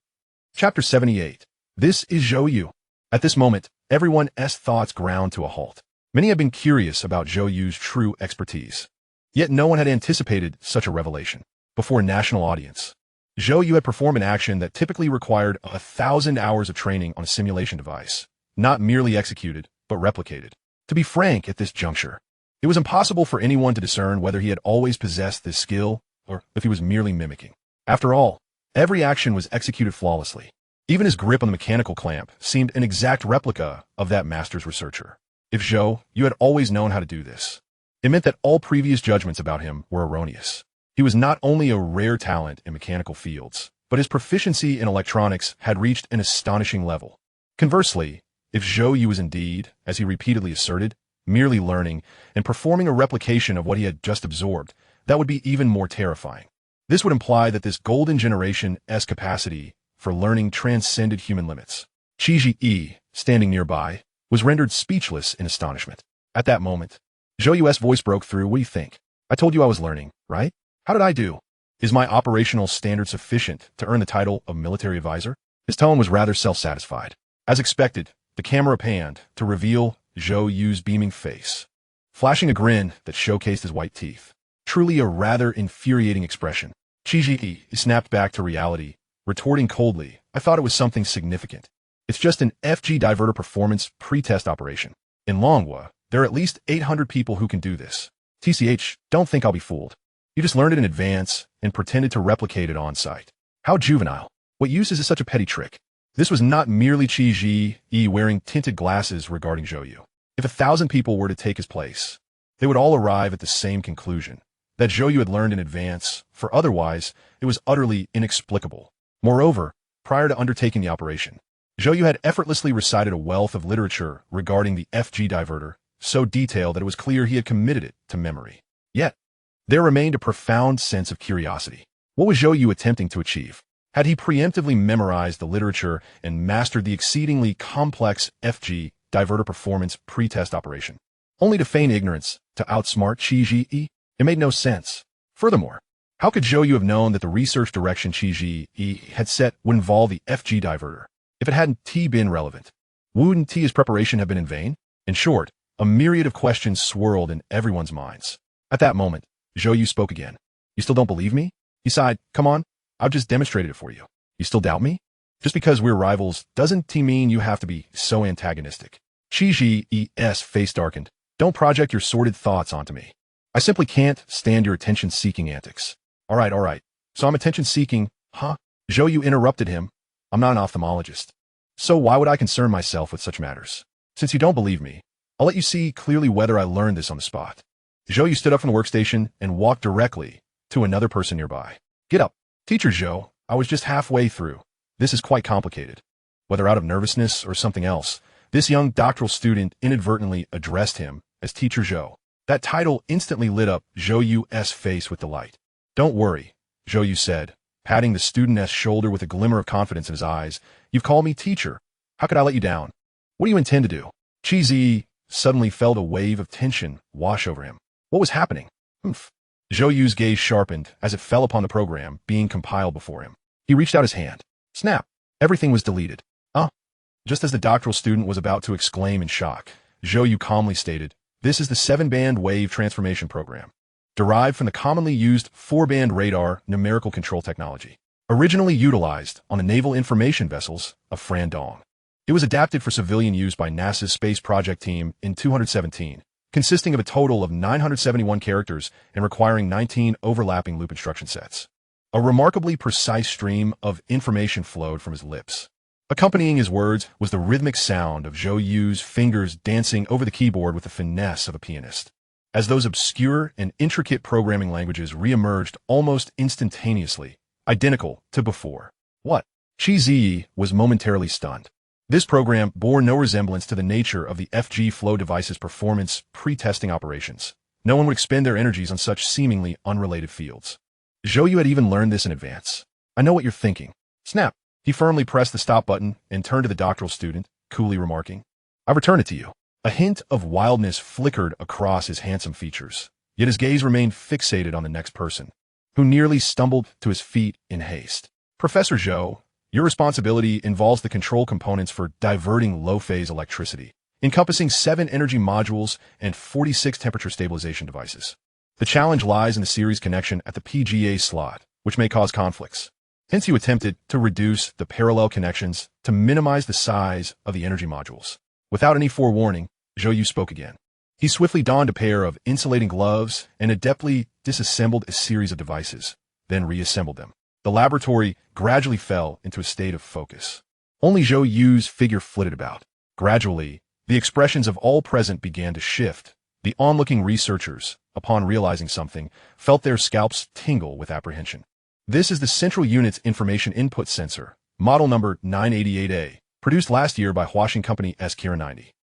Chapter 78. This is Zhou Yu. At this moment, Everyone's thoughts ground to a halt. Many had been curious about Zhou Yu's true expertise. Yet no one had anticipated such a revelation. Before a national audience, Zhou Yu had performed an action that typically required 1,000 hours of training on a simulation device, not merely executed, but replicated. To be frank, at this juncture, it was impossible for anyone to discern whether he had always possessed this skill or if he was merely mimicking. After all, every action was executed flawlessly. Even his grip on the mechanical clamp seemed an exact replica of that master's researcher. If Zhou Yu had always known how to do this, it meant that all previous judgments about him were erroneous. He was not only a rare talent in mechanical fields, but his proficiency in electronics had reached an astonishing level. Conversely, if Zhou Yu was indeed, as he repeatedly asserted, merely learning and performing a replication of what he had just absorbed, that would be even more terrifying. This would imply that this golden generation's capacity for learning transcended human limits. Qi Yi, standing nearby, was rendered speechless in astonishment. At that moment, Zhou Yu's voice broke through. What do you think? I told you I was learning, right? How did I do? Is my operational standard sufficient to earn the title of military advisor? His tone was rather self-satisfied. As expected, the camera panned to reveal Zhou Yu's beaming face, flashing a grin that showcased his white teeth. Truly a rather infuriating expression. Qi Yi snapped back to reality, retorting coldly, I thought it was something significant. It's just an FG diverter performance pre-test operation. In Longguo, there are at least 800 people who can do this. TCH, don't think I'll be fooled. You just learned it in advance and pretended to replicate it on-site. How juvenile. What use is such a petty trick? This was not merely Qi Yi wearing tinted glasses regarding Zhou Yu. If 1,000 people were to take his place, they would all arrive at the same conclusion, that Zhou Yu had learned in advance, for otherwise it was utterly inexplicable. Moreover, prior to undertaking the operation, Zhou Yu had effortlessly recited a wealth of literature regarding the FG diverter, so detailed that it was clear he had committed it to memory. Yet, there remained a profound sense of curiosity. What was Zhou Yu attempting to achieve? Had he preemptively memorized the literature and mastered the exceedingly complex FG diverter performance pre-test operation, only to feign ignorance, to outsmart Qi Yi? It made no sense. Furthermore, how could Zhou Yu have known that the research direction Qi Yi had set would involve the FG diverter? If it hadn't been relevant, wouldn't his preparation have been in vain? In short, a myriad of questions swirled in everyone's minds. At that moment, Zhou Yu spoke again. You still don't believe me? He sighed. Come on, I've just demonstrated it for you. You still doubt me? Just because we're rivals doesn't mean you have to be so antagonistic. Qi Yi's face darkened. Don't project your sordid thoughts onto me. I simply can't stand your attention-seeking antics. All right. So I'm attention-seeking, huh? Zhou Yu interrupted him. I'm not an ophthalmologist. So why would I concern myself with such matters? Since you don't believe me, I'll let you see clearly whether I learned this on the spot. Zhou Yu stood up from the workstation and walked directly to another person nearby. Get up. Teacher Zhou, I was just halfway through. This is quite complicated. Whether out of nervousness or something else, this young doctoral student inadvertently addressed him as Teacher Zhou. That title instantly lit up Zhou Yu's face with delight. Don't worry, Zhou Yu said, patting the student's shoulder with a glimmer of confidence in his eyes. You've called me teacher. How could I let you down? What do you intend to do? Qi suddenly felt a wave of tension wash over him. What was happening? Humph. Zhou Yu's gaze sharpened as it fell upon the program being compiled before him. He reached out his hand. Snap. Everything was deleted. Just as the doctoral student was about to exclaim in shock, Zhou Yu calmly stated, this is the 7-band wave transformation program, derived from the commonly used 4-band radar numerical control technology, originally utilized on the naval information vessels of Frandong. It was adapted for civilian use by NASA's space project team in 217, consisting of a total of 971 characters and requiring 19 overlapping loop instruction sets. A remarkably precise stream of information flowed from his lips. Accompanying his words was the rhythmic sound of Zhou Yu's fingers dancing over the keyboard with the finesse of a pianist. As those obscure and intricate programming languages re-emerged almost instantaneously, identical to before. What? Qi was momentarily stunned. This program bore no resemblance to the nature of the FG flow device's performance pre-testing operations. No one would expend their energies on such seemingly unrelated fields. Zhou Yu had even learned this in advance. I know what you're thinking. Snap. He firmly pressed the stop button and turned to the doctoral student, coolly remarking, I return it to you. A hint of wildness flickered across his handsome features, yet his gaze remained fixated on the next person, who nearly stumbled to his feet in haste. Professor Zhou, Your responsibility involves the control components for diverting low-phase electricity, encompassing 7 energy modules and 46 temperature stabilization devices. The challenge lies in the series connection at the PGA slot, which may cause conflicts. Hence, you attempted to reduce the parallel connections to minimize the size of the energy modules. Without any forewarning, Zhou You spoke again. He swiftly donned a pair of insulating gloves and adeptly disassembled a series of devices, then reassembled them. The laboratory gradually fell into a state of focus. Only Zhou Yu's figure flitted about. Gradually, the expressions of all present began to shift. The onlooking researchers, upon realizing something, felt their scalps tingle with apprehension. This is the Central Unit's Information Input Sensor, model number 988A, produced last year by Huaxing Company S. Kira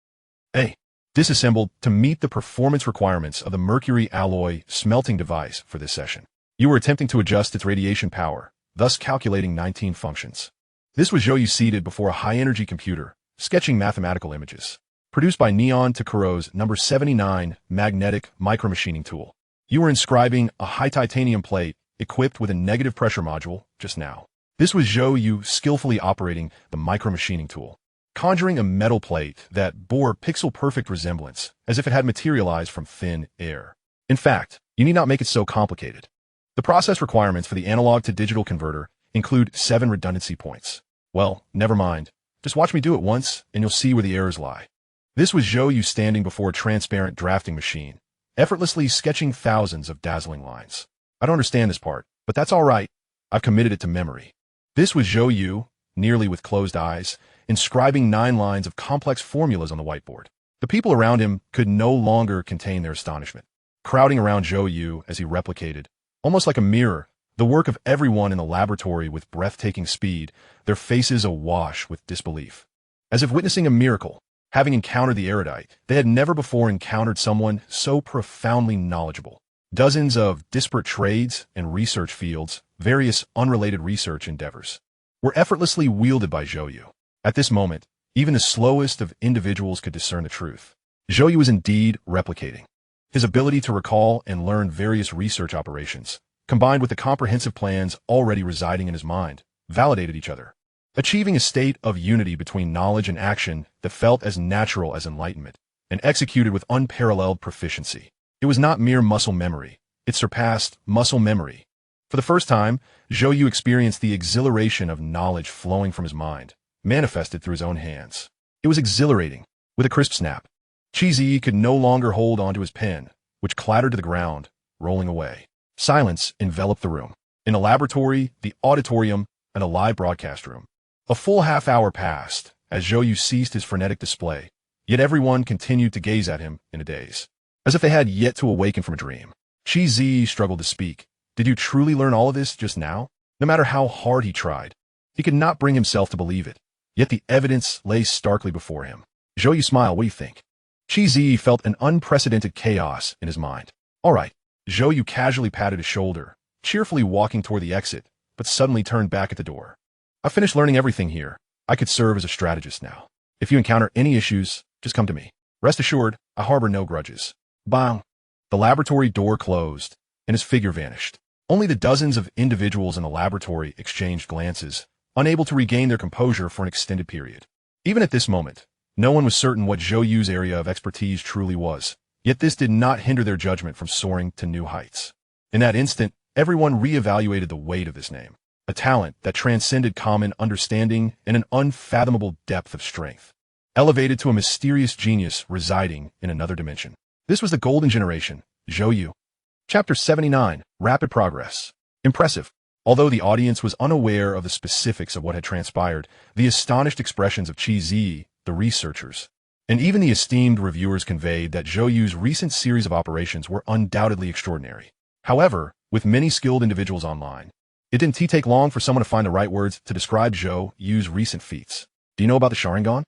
90A. Disassembled to meet the performance requirements of the mercury alloy smelting device for this session. You were attempting to adjust its radiation power, thus calculating 19 functions. This was Zhou You seated before a high-energy computer, sketching mathematical images. Produced by Neon Takuro's number 79 magnetic micromachining tool. You were inscribing a high titanium plate equipped with a negative pressure module just now. This was Zhou You skillfully operating the micromachining tool, conjuring a metal plate that bore pixel-perfect resemblance, as if it had materialized from thin air. In fact, you need not make it so complicated. The process requirements for the analog-to-digital converter include 7 redundancy points. Well, never mind. Just watch me do it once, and you'll see where the errors lie. This was Zhou You standing before a transparent drafting machine, effortlessly sketching thousands of dazzling lines. I don't understand this part, but that's all right. I've committed it to memory. This was Zhou You, nearly with closed eyes, inscribing 9 lines of complex formulas on the whiteboard. The people around him could no longer contain their astonishment, crowding around Zhou You as he replicated, almost like a mirror, the work of everyone in the laboratory with breathtaking speed, their faces awash with disbelief. As if witnessing a miracle, having encountered the erudite, they had never before encountered someone so profoundly knowledgeable. Dozens of disparate trades and research fields, various unrelated research endeavors, were effortlessly wielded by Zhou You. At this moment, even the slowest of individuals could discern the truth. Zhou You was indeed replicating. His ability to recall and learn various research operations, combined with the comprehensive plans already residing in his mind, validated each other, achieving a state of unity between knowledge and action that felt as natural as enlightenment, and executed with unparalleled proficiency. It was not mere muscle memory. It surpassed muscle memory. For the first time, Zhou You experienced the exhilaration of knowledge flowing from his mind, manifested through his own hands. It was exhilarating. With a crisp snap, Qi Zi could no longer hold onto his pen, which clattered to the ground, rolling away. Silence enveloped the room. In the laboratory, the auditorium, and a live broadcast room. A full half-hour passed as Zhou You ceased his frenetic display, yet everyone continued to gaze at him in a daze, as if they had yet to awaken from a dream. Qi Zi struggled to speak. Did you truly learn all of this just now? No matter how hard he tried, he could not bring himself to believe it. Yet the evidence lay starkly before him. Zhou You smiled. What do you think? Qi Zi felt an unprecedented chaos in his mind. All right. Zhou You casually patted his shoulder, cheerfully walking toward the exit, but suddenly turned back at the door. I finished learning everything here. I could serve as a strategist now. If you encounter any issues, just come to me. Rest assured, I harbor no grudges. Bang! The laboratory door closed, and his figure vanished. Only the dozens of individuals in the laboratory exchanged glances, unable to regain their composure for an extended period. Even at this moment, no one was certain what Zhou Yu's area of expertise truly was, yet this did not hinder their judgment from soaring to new heights. In that instant, everyone reevaluated the weight of this name, a talent that transcended common understanding in an unfathomable depth of strength, elevated to a mysterious genius residing in another dimension. This was the golden generation, Zhou You. Chapter 79, Rapid Progress. Impressive. Although the audience was unaware of the specifics of what had transpired, the astonished expressions of Qi Zi, the researchers, and even the esteemed reviewers conveyed that Zhou Yu's recent series of operations were undoubtedly extraordinary. However, with many skilled individuals online, it didn't take long for someone to find the right words to describe Zhou Yu's recent feats. Do you know about the Sharingan?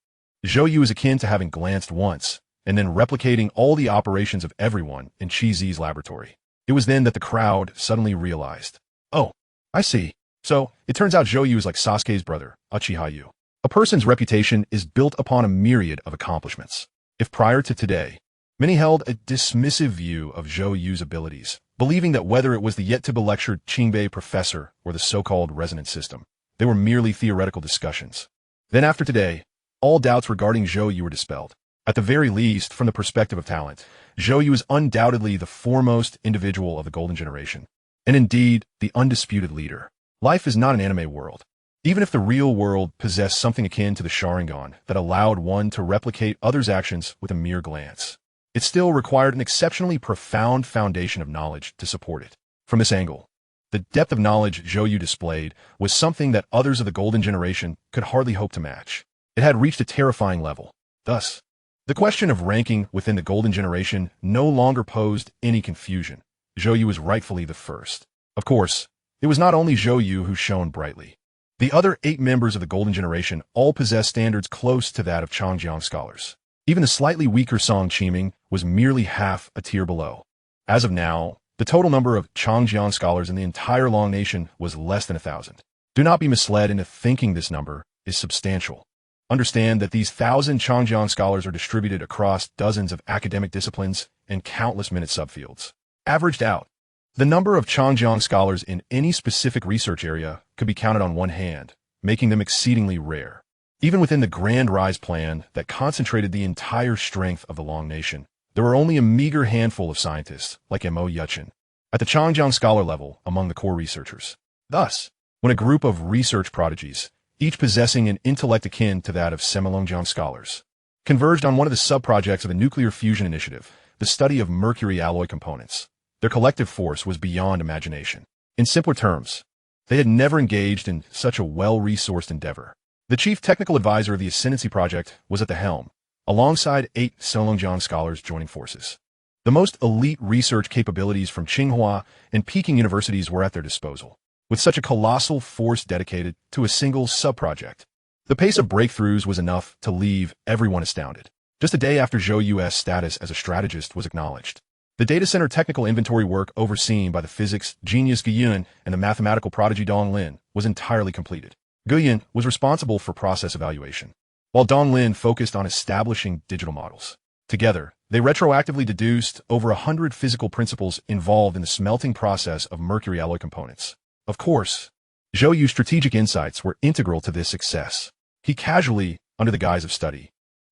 Zhou Yu is akin to having glanced once, and then replicating all the operations of everyone in Qi Zi's laboratory. It was then that the crowd suddenly realized. Oh, I see. So, it turns out Zhou Yu is like Sasuke's brother, Uchiha Yu. A person's reputation is built upon a myriad of accomplishments. If prior to today, many held a dismissive view of Zhou Yu's abilities, believing that whether it was the yet-to-be-lectured Qingbei professor or the so-called resonance system, They were merely theoretical discussions. Then after today, all doubts regarding Zhou You were dispelled. At the very least, from the perspective of talent, Zhou You is undoubtedly the foremost individual of the golden generation, and indeed, the undisputed leader. Life is not an anime world. Even if the real world possessed something akin to the Sharingan that allowed one to replicate others' actions with a mere glance, it still required an exceptionally profound foundation of knowledge to support it. From this angle, the depth of knowledge Zhou You displayed was something that others of the golden generation could hardly hope to match. It had reached a terrifying level. Thus, the question of ranking within the golden generation no longer posed any confusion. Zhou You was rightfully the first. Of course, it was not only Zhou You who shone brightly. The other 8 members of the golden generation all possessed standards close to that of Changjiang scholars. Even the slightly weaker Song Qiming was merely half a tier below. As of now, the total number of Changjiang scholars in the entire Long Nation was less than 1,000. Do not be misled into thinking this number is substantial. Understand that these 1,000 Changjiang scholars are distributed across dozens of academic disciplines and countless minute subfields. Averaged out, the number of Changjiang scholars in any specific research area could be counted on one hand, making them exceedingly rare. Even within the Grand Rise plan that concentrated the entire strength of the Long Nation, there were only a meager handful of scientists, like Mo Yuchen, at the Changjiang scholar level among the core researchers. Thus, when a group of research prodigies, each possessing an intellect akin to that of Semilongjiang scholars, converged on one of the sub-projects of the Nuclear Fusion Initiative, the study of mercury alloy components, their collective force was beyond imagination. In simpler terms, they had never engaged in such a well-resourced endeavor. The chief technical advisor of the Ascendancy Project was at the helm, alongside 8 Semilongjiang scholars joining forces. The most elite research capabilities from Tsinghua and Peking universities were at their disposal. With such a colossal force dedicated to a single sub-project, the pace of breakthroughs was enough to leave everyone astounded. Just a day after Zhou Yu's status as a strategist was acknowledged, the data center technical inventory work overseen by the physics genius Guiyun and the mathematical prodigy Dong Lin was entirely completed. Guiyun was responsible for process evaluation, while Dong Lin focused on establishing digital models. Together, they retroactively deduced over 100 physical principles involved in the smelting process of mercury alloy components. Of course, Zhou Yu's strategic insights were integral to this success. He casually, under the guise of study,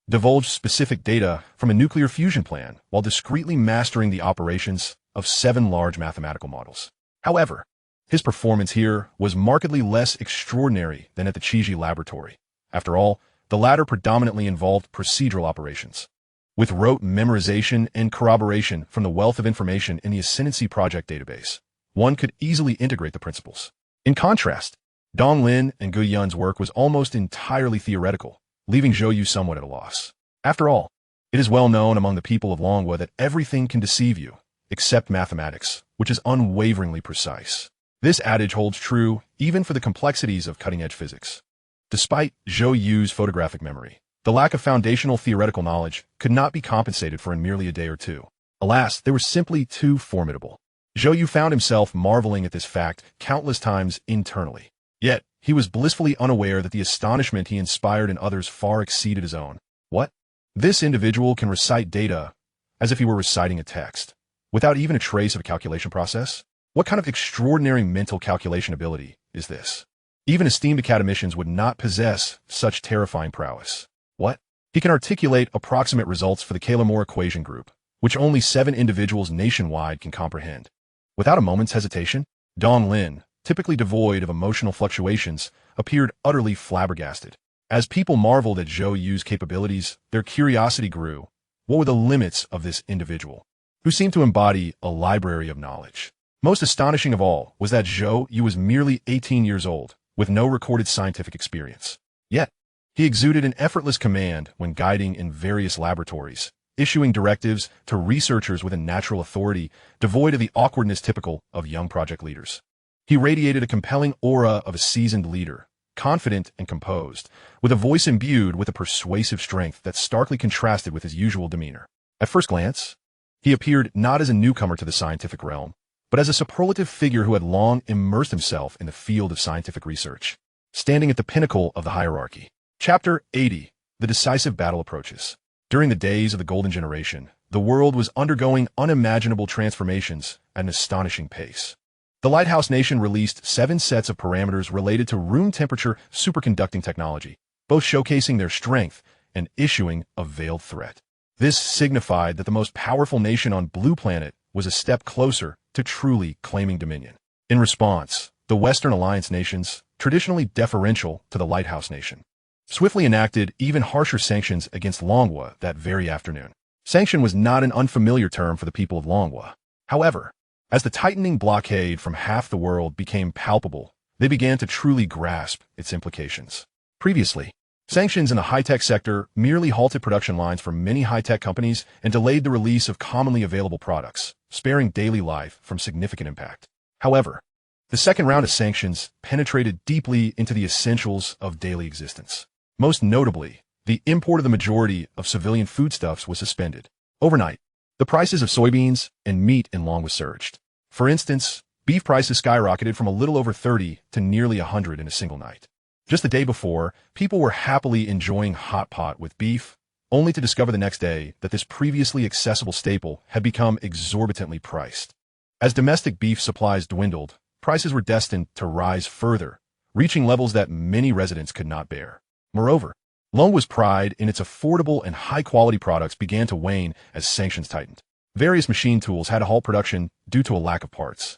divulged specific data from a nuclear fusion plan while discreetly mastering the operations of 7 large mathematical models. However, his performance here was markedly less extraordinary than at the Qiji laboratory. After all, the latter predominantly involved procedural operations, with rote memorization and corroboration from the wealth of information in the Ascendancy Project database. One could easily integrate the principles. In contrast, Dong Lin and Guiyun's work was almost entirely theoretical, leaving Zhou Yu somewhat at a loss. After all, it is well known among the people of Longguo that everything can deceive you, except mathematics, which is unwaveringly precise. This adage holds true even for the complexities of cutting-edge physics. Despite Zhou Yu's photographic memory, the lack of foundational theoretical knowledge could not be compensated for in merely a day or two. Alas, they were simply too formidable. Zhou Yu found himself marveling at this fact countless times internally. Yet, he was blissfully unaware that the astonishment he inspired in others far exceeded his own. What? This individual can recite data as if he were reciting a text, without even a trace of a calculation process? What kind of extraordinary mental calculation ability is this? Even esteemed academicians would not possess such terrifying prowess. What? He can articulate approximate results for the Caylor-Moore equation group, which only 7 individuals nationwide can comprehend. Without a moment's hesitation, Dong Lin, typically devoid of emotional fluctuations, appeared utterly flabbergasted. As people marveled at Zhou Yu's capabilities, their curiosity grew. What were the limits of this individual, who seemed to embody a library of knowledge? Most astonishing of all was that Zhou Yu was merely 18 years old, with no recorded scientific experience. Yet, he exuded an effortless command when guiding in various laboratories, issuing directives to researchers with a natural authority devoid of the awkwardness typical of young project leaders. He radiated a compelling aura of a seasoned leader, confident and composed, with a voice imbued with a persuasive strength that starkly contrasted with his usual demeanor. At first glance, he appeared not as a newcomer to the scientific realm, but as a superlative figure who had long immersed himself in the field of scientific research, standing at the pinnacle of the hierarchy. Chapter 80. The Decisive Battle Approaches. During the days of the Golden Generation, the world was undergoing unimaginable transformations at an astonishing pace. The Lighthouse Nation released 7 sets of parameters related to room temperature superconducting technology, both showcasing their strength and issuing a veiled threat. This signified that the most powerful nation on Blue Planet was a step closer to truly claiming dominion. In response, the Western Alliance nations, traditionally deferential to the Lighthouse Nation, swiftly enacted even harsher sanctions against Longguo that very afternoon. Sanction was not an unfamiliar term for the people of Longguo. However, as the tightening blockade from half the world became palpable, they began to truly grasp its implications. Previously, sanctions in the high-tech sector merely halted production lines for many high-tech companies and delayed the release of commonly available products, sparing daily life from significant impact. However, the second round of sanctions penetrated deeply into the essentials of daily existence. Most notably, the import of the majority of civilian foodstuffs was suspended. Overnight, the prices of soybeans and meat in Longguo surged. For instance, beef prices skyrocketed from a little over 30 to nearly 100 in a single night. Just the day before, people were happily enjoying hot pot with beef, only to discover the next day that this previously accessible staple had become exorbitantly priced. As domestic beef supplies dwindled, prices were destined to rise further, reaching levels that many residents could not bear. Moreover, Longguo's pride in its affordable and high-quality products began to wane as sanctions tightened. Various machine tools had to halt production due to a lack of parts.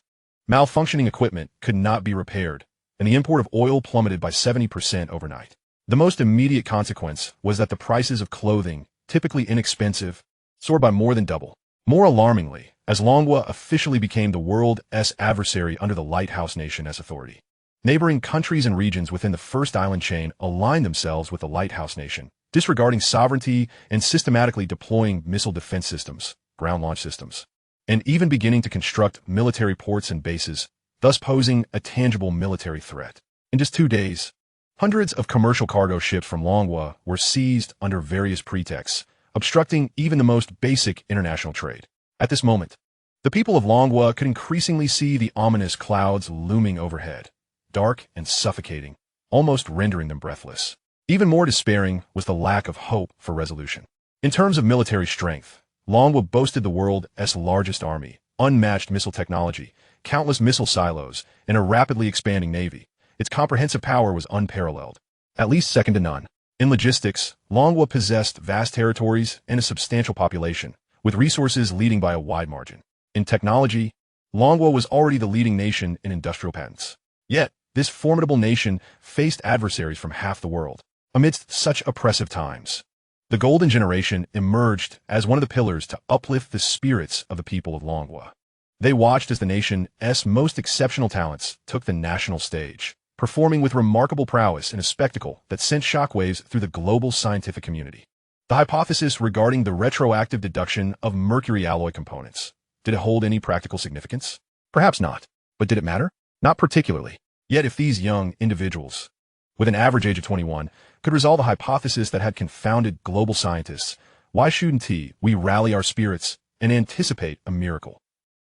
Malfunctioning equipment could not be repaired, and the import of oil plummeted by 70% overnight. The most immediate consequence was that the prices of clothing, typically inexpensive, soared by more than double. More alarmingly, as Longguo officially became the world's adversary under the Lighthouse Nation as authority, neighboring countries and regions within the first island chain aligned themselves with the Lighthouse Nation, disregarding sovereignty and systematically deploying missile defense systems, ground launch systems, and even beginning to construct military ports and bases, thus posing a tangible military threat. In just 2 days, hundreds of commercial cargo ships from Longguo were seized under various pretexts, obstructing even the most basic international trade. At this moment, the people of Longguo could increasingly see the ominous clouds looming overhead, dark and suffocating, almost rendering them breathless. Even more despairing was the lack of hope for resolution. In terms of military strength, Longguo boasted the world's largest army, unmatched missile technology, countless missile silos, and a rapidly expanding navy. Its comprehensive power was unparalleled, at least second to none. In logistics, Longguo possessed vast territories and a substantial population, with resources leading by a wide margin. In technology, Longguo was already the leading nation in industrial patents. Yet, this formidable nation faced adversaries from half the world. Amidst such oppressive times, the Golden Generation emerged as one of the pillars to uplift the spirits of the people of Longguo. They watched as the nation's most exceptional talents took the national stage, performing with remarkable prowess in a spectacle that sent shockwaves through the global scientific community. The hypothesis regarding the retroactive deduction of mercury alloy components. Did it hold any practical significance? Perhaps not. But did it matter? Not particularly. Yet if these young individuals, with an average age of 21, could resolve a hypothesis that had confounded global scientists, why shouldn't we rally our spirits and anticipate a miracle?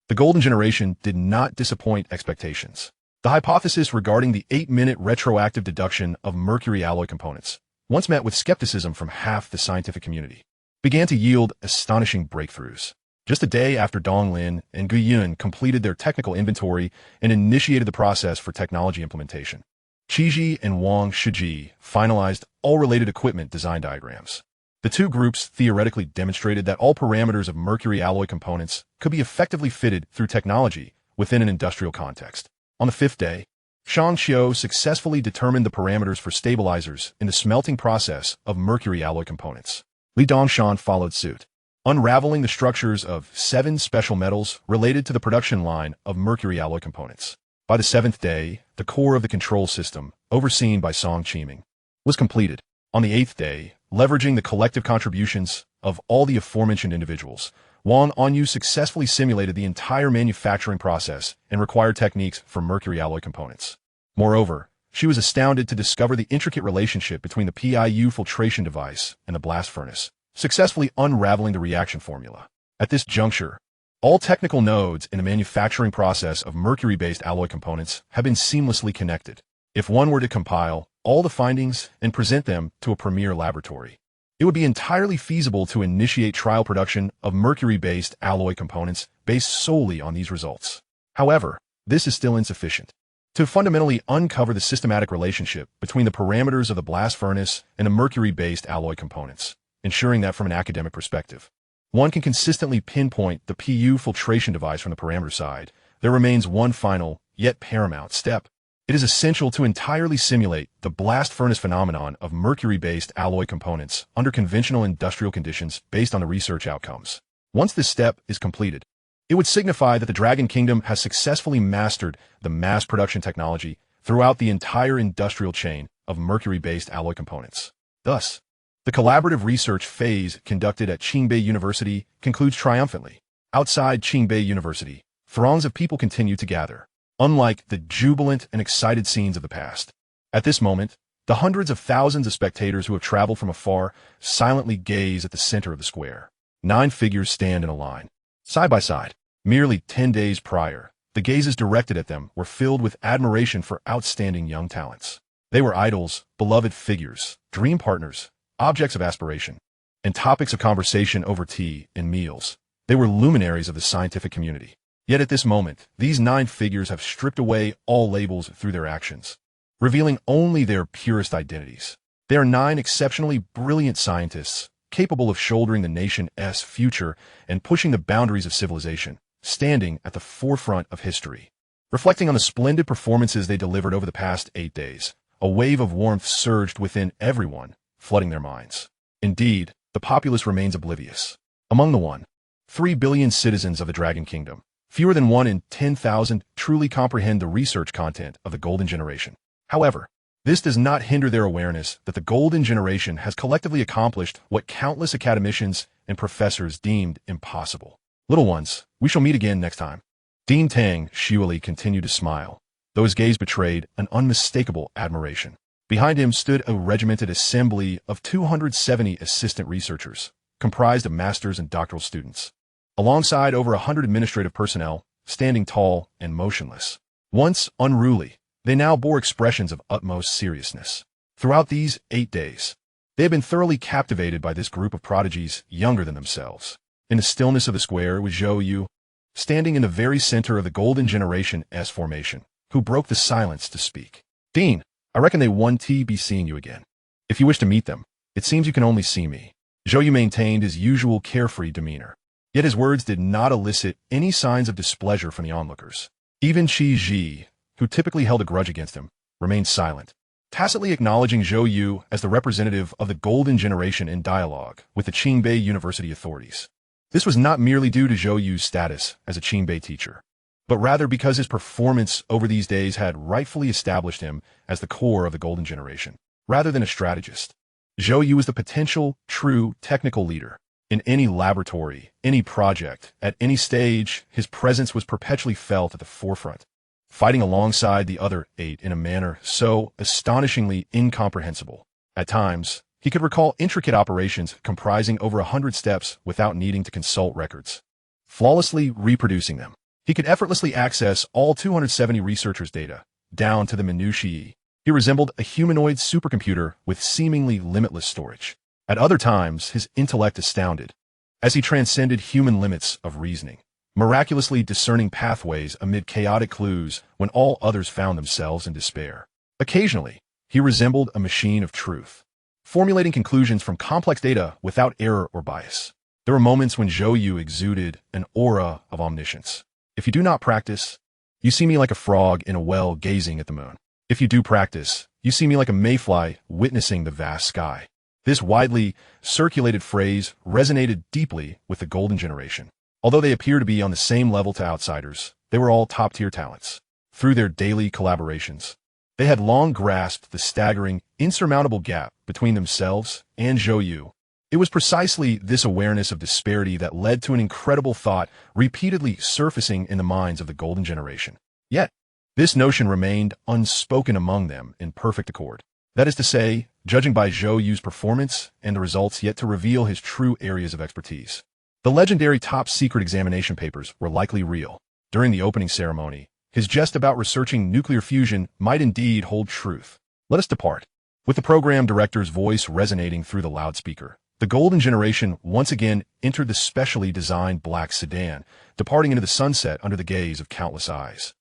The Golden Generation did not disappoint expectations. The hypothesis regarding the 8-minute retroactive deduction of mercury alloy components, once met with skepticism from half the scientific community, began to yield astonishing breakthroughs. Just a day after Donglin and Zhou You completed their technical inventory and initiated the process for technology implementation, Qiji and Wang Shiji finalized all related equipment design diagrams. The two groups theoretically demonstrated that all parameters of mercury alloy components could be effectively fitted through technology within an industrial context. On the 5th day, Shang Xiu successfully determined the parameters for stabilizers in the smelting process of mercury alloy components. Li Dongshan followed suit, unraveling the structures of 7 special metals related to the production line of mercury alloy components. By the 7th day, the core of the control system, overseen by Song Qiming, was completed. On the 8th day, leveraging the collective contributions of all the aforementioned individuals, Wang Onyu successfully simulated the entire manufacturing process and required techniques for mercury alloy components. Moreover, she was astounded to discover the intricate relationship between the PIU filtration device and the blast furnace, successfully unraveling the reaction formula. At this juncture, all technical nodes in the manufacturing process of mercury-based alloy components have been seamlessly connected. If one were to compile all the findings and present them to a premier laboratory, it would be entirely feasible to initiate trial production of mercury-based alloy components based solely on these results. However, this is still insufficient. To fundamentally uncover the systematic relationship between the parameters of the blast furnace and the mercury-based alloy components, ensuring that from an academic perspective, one can consistently pinpoint the PU filtration device from the parameter side, there remains one final, yet paramount, step. It is essential to entirely simulate the blast furnace phenomenon of mercury-based alloy components under conventional industrial conditions based on the research outcomes. Once this step is completed, it would signify that the Dragon Kingdom has successfully mastered the mass production technology throughout the entire industrial chain of mercury-based alloy components. Thus, the collaborative research phase conducted at Qingbei University concludes triumphantly. Outside Qingbei University, throngs of people continue to gather, unlike the jubilant and excited scenes of the past. At this moment, the hundreds of thousands of spectators who have traveled from afar silently gaze at the center of the square. 9 figures stand in a line, side by side. Merely 10 days prior, the gazes directed at them were filled with admiration for outstanding young talents. They were idols, beloved figures, dream partners, objects of aspiration, and topics of conversation over tea and meals. They were luminaries of the scientific community. Yet at this moment, these 9 figures have stripped away all labels through their actions, revealing only their purest identities. They are 9 exceptionally brilliant scientists, capable of shouldering the nation's future and pushing the boundaries of civilization, standing at the forefront of history. Reflecting on the splendid performances they delivered over the past 8 days, a wave of warmth surged within everyone, flooding their minds. Indeed, the populace remains oblivious. Among the 3 billion citizens of the Dragon Kingdom, fewer than 1 in 10,000 truly comprehend the research content of the Golden Generation. However, this does not hinder their awareness that the Golden Generation has collectively accomplished what countless academicians and professors deemed impossible. Little ones, we shall meet again next time. Dean Tang Shiuli continued to smile, though his gaze betrayed an unmistakable admiration. Behind him stood a regimented assembly of 270 assistant researchers, comprised of masters and doctoral students, alongside over 100 administrative personnel, standing tall and motionless. Once unruly, they now bore expressions of utmost seriousness. Throughout these 8 days, they had been thoroughly captivated by this group of prodigies younger than themselves. In the stillness of the square was Zhou You, standing in the very center of the Golden Generation's formation, who broke the silence to speak. Dean, I reckon they want to be seeing you again. If you wish to meet them, it seems you can only see me. Zhou Yu maintained his usual carefree demeanor, yet his words did not elicit any signs of displeasure from the onlookers. Even Qi Ji, who typically held a grudge against him, remained silent, tacitly acknowledging Zhou Yu as the representative of the Golden Generation in dialogue with the Qingbei University authorities. This was not merely due to Zhou Yu's status as a Qingbei teacher, but rather because his performance over these days had rightfully established him as the core of the Golden Generation, rather than a strategist. Zhou Yu was the potential, true technical leader. In any laboratory, any project, at any stage, his presence was perpetually felt at the forefront, fighting alongside the other 8 in a manner so astonishingly incomprehensible. At times, he could recall intricate operations comprising over 100 steps without needing to consult records, flawlessly reproducing them. He could effortlessly access all 270 researchers' data, down to the minutiae. He resembled a humanoid supercomputer with seemingly limitless storage. At other times, his intellect astounded, as he transcended human limits of reasoning, miraculously discerning pathways amid chaotic clues when all others found themselves in despair. Occasionally, he resembled a machine of truth, formulating conclusions from complex data without error or bias. There were moments when Zhou Yu exuded an aura of omniscience. If you do not practice, you see me like a frog in a well gazing at the moon. If you do practice, you see me like a mayfly witnessing the vast sky. This widely circulated phrase resonated deeply with the Golden Generation. Although they appear to be on the same level to outsiders, they were all top-tier talents. Through their daily collaborations, they had long grasped the staggering, insurmountable gap between themselves and Zhou Yu. It was precisely this awareness of disparity that led to an incredible thought repeatedly surfacing in the minds of the Golden Generation. Yet, this notion remained unspoken among them in perfect accord. That is to say, judging by Zhou Yu's performance and the results yet to reveal his true areas of expertise. The legendary top-secret examination papers were likely real. During the opening ceremony, his jest about researching nuclear fusion might indeed hold truth. Let us depart. With the program director's voice resonating through the loudspeaker, the Golden Generation once again entered the specially designed black sedan, departing into the sunset under the gaze of countless eyes.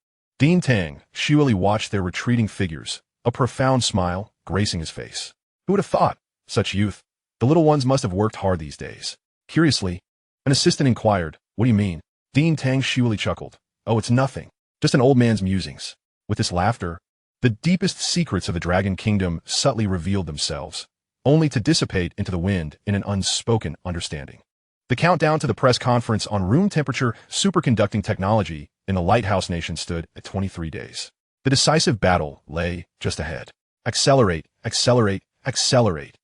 Dean Tang sheepishly watched their retreating figures, a profound smile gracing his face. Who would have thought? Such youth. The little ones must have worked hard these days. Curiously, an assistant inquired, "What do you mean?" Dean Tang sheepishly chuckled. "Oh, it's nothing. Just an old man's musings." With this laughter, the deepest secrets of the Dragon Kingdom subtly revealed themselves, only to dissipate into the wind in an unspoken understanding. The countdown to the press conference on room temperature superconducting technology in the Lighthouse Nation stood at 23 days. The decisive battle lay just ahead. Accelerate, accelerate, accelerate.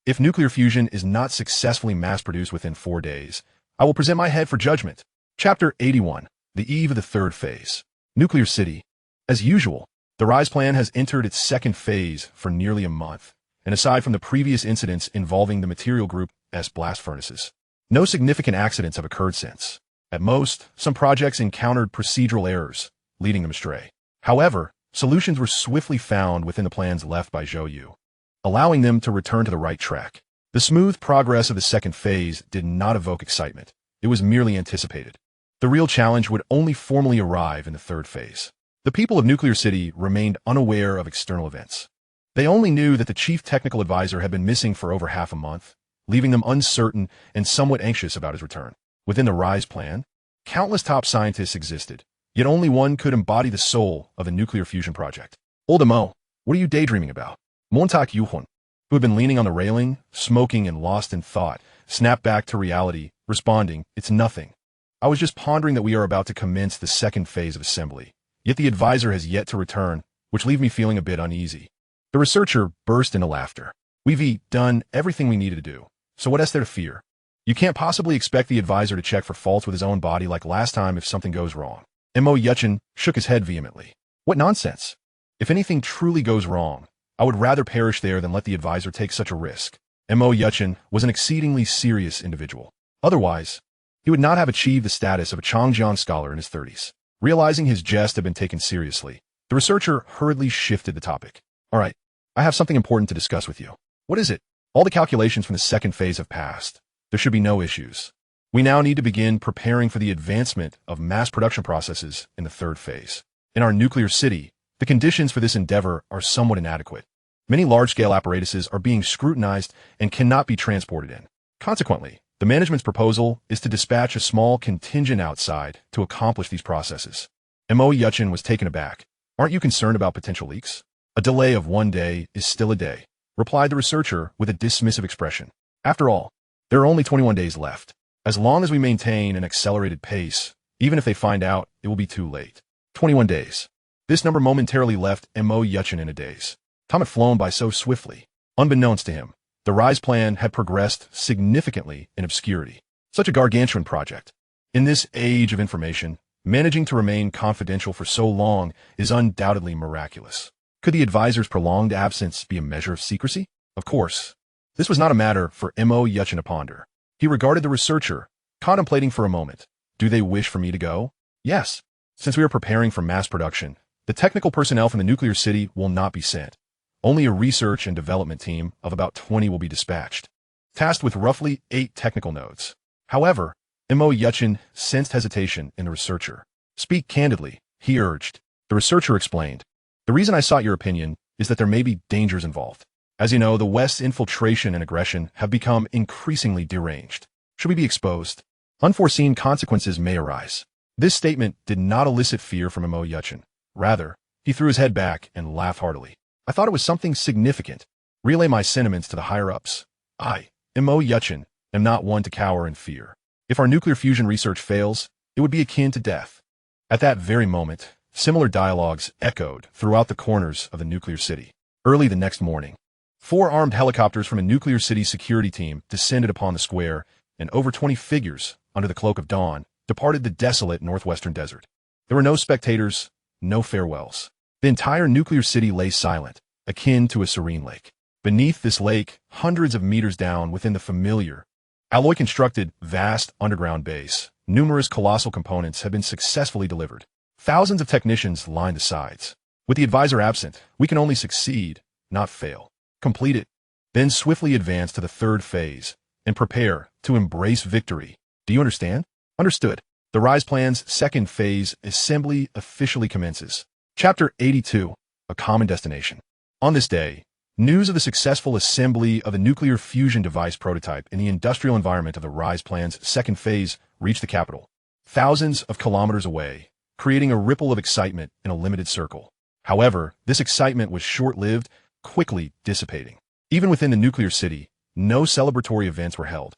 If nuclear fusion is not successfully mass-produced within 4 days, I will present my head for judgment. Chapter 81. The Eve of the Third Phase. Nuclear City. As usual, the RISE plan has entered its second phase for nearly a month, and aside from the previous incidents involving the material group S blast furnaces, no significant accidents have occurred since. At most, some projects encountered procedural errors, leading them astray. However, solutions were swiftly found within the plans left by Zhou You, allowing them to return to the right track. The smooth progress of the second phase did not evoke excitement. It was merely anticipated. The real challenge would only formally arrive in the third phase. The people of Nuclear City remained unaware of external events. They only knew that the chief technical advisor had been missing for over half a month, leaving them uncertain and somewhat anxious about his return. Within the RISE plan, countless top scientists existed, yet only one could embody the soul of the nuclear fusion project. Old Mo, what are you daydreaming about? Montak Yuhun, who had been leaning on the railing, smoking and lost in thought, snapped back to reality, responding, "It's nothing. I was just pondering that we are about to commence the second phase of assembly, yet the advisor has yet to return, which leaves me feeling a bit uneasy." The researcher burst into laughter. "We've done everything we needed to do, so what is there to fear? You can't possibly expect the advisor to check for faults with his own body like last time if something goes wrong." Mo Yuchen shook his head vehemently. "What nonsense! If anything truly goes wrong, I would rather perish there than let the advisor take such a risk." Mo Yuchen was an exceedingly serious individual. Otherwise, he would not have achieved the status of a Changjiang scholar in his 30s. Realizing his jest had been taken seriously, the researcher hurriedly shifted the topic. "All right, I have something important to discuss with you." "What is it?" "All the calculations from the second phase have passed. There should be no issues. We now need to begin preparing for the advancement of mass production processes in the third phase. In our nuclear city, the conditions for this endeavor are somewhat inadequate. Many large-scale apparatuses are being scrutinized and cannot be transported in. Consequently, the management's proposal is to dispatch a small contingent outside to accomplish these processes." Mo Yuchen was taken aback. "Aren't you concerned about potential leaks?" "A delay of 1 day is still a day," replied the researcher with a dismissive expression. "After all, there are only 21 days left. As long as we maintain an accelerated pace, even if they find out, it will be too late." 21 days. This number momentarily left Mo Yuchen in a daze. Time had flown by so swiftly. Unbeknownst to him, the RISE plan had progressed significantly in obscurity. Such a gargantuan project. In this age of information, managing to remain confidential for so long is undoubtedly miraculous. Could the advisor's prolonged absence be a measure of secrecy? Of course. This was not a matter for Mo Yuchen to ponder. He regarded the researcher, contemplating for a moment. "Do they wish for me to go?" "Yes. Since we are preparing for mass production, the technical personnel from the nuclear city will not be sent. Only a research and development team of about 20 will be dispatched, tasked with roughly 8 technical nodes." However, Mo Yuchen sensed hesitation in the researcher. "Speak candidly," he urged. The researcher explained. "The reason I sought your opinion is that there may be dangers involved. As you know, the West's infiltration and aggression have become increasingly deranged. Should we be exposed, unforeseen consequences may arise." This statement did not elicit fear from Mo Yuchen. Rather, he threw his head back and laughed heartily. "I thought it was something significant. Relay my sentiments to the higher-ups. I, Mo Yuchen, am not one to cower in fear. If our nuclear fusion research fails, it would be akin to death." At that very moment, similar dialogues echoed throughout the corners of the nuclear city. Early the next morning, 4 armed helicopters from a nuclear city security team descended upon the square, and over 20 figures, under the cloak of dawn, departed the desolate northwestern desert. There were no spectators, no farewells. The entire nuclear city lay silent, akin to a serene lake. Beneath this lake, hundreds of meters down within the familiar, alloy-constructed, vast underground base, numerous colossal components had been successfully delivered. Thousands of technicians lined the sides. With the advisor absent, we can only succeed, not fail. Complete it, then swiftly advance to the third phase, and prepare to embrace victory. Do you understand? Understood. The Rise Plan's second phase assembly officially commences. Chapter 82, A Common Destination. On this day, news of the successful assembly of the nuclear fusion device prototype in the industrial environment of the Rise Plan's second phase reached the capital, thousands of kilometers away, creating a ripple of excitement in a limited circle. However, this excitement was short-lived, quickly dissipating. Even within the nuclear city, no celebratory events were held,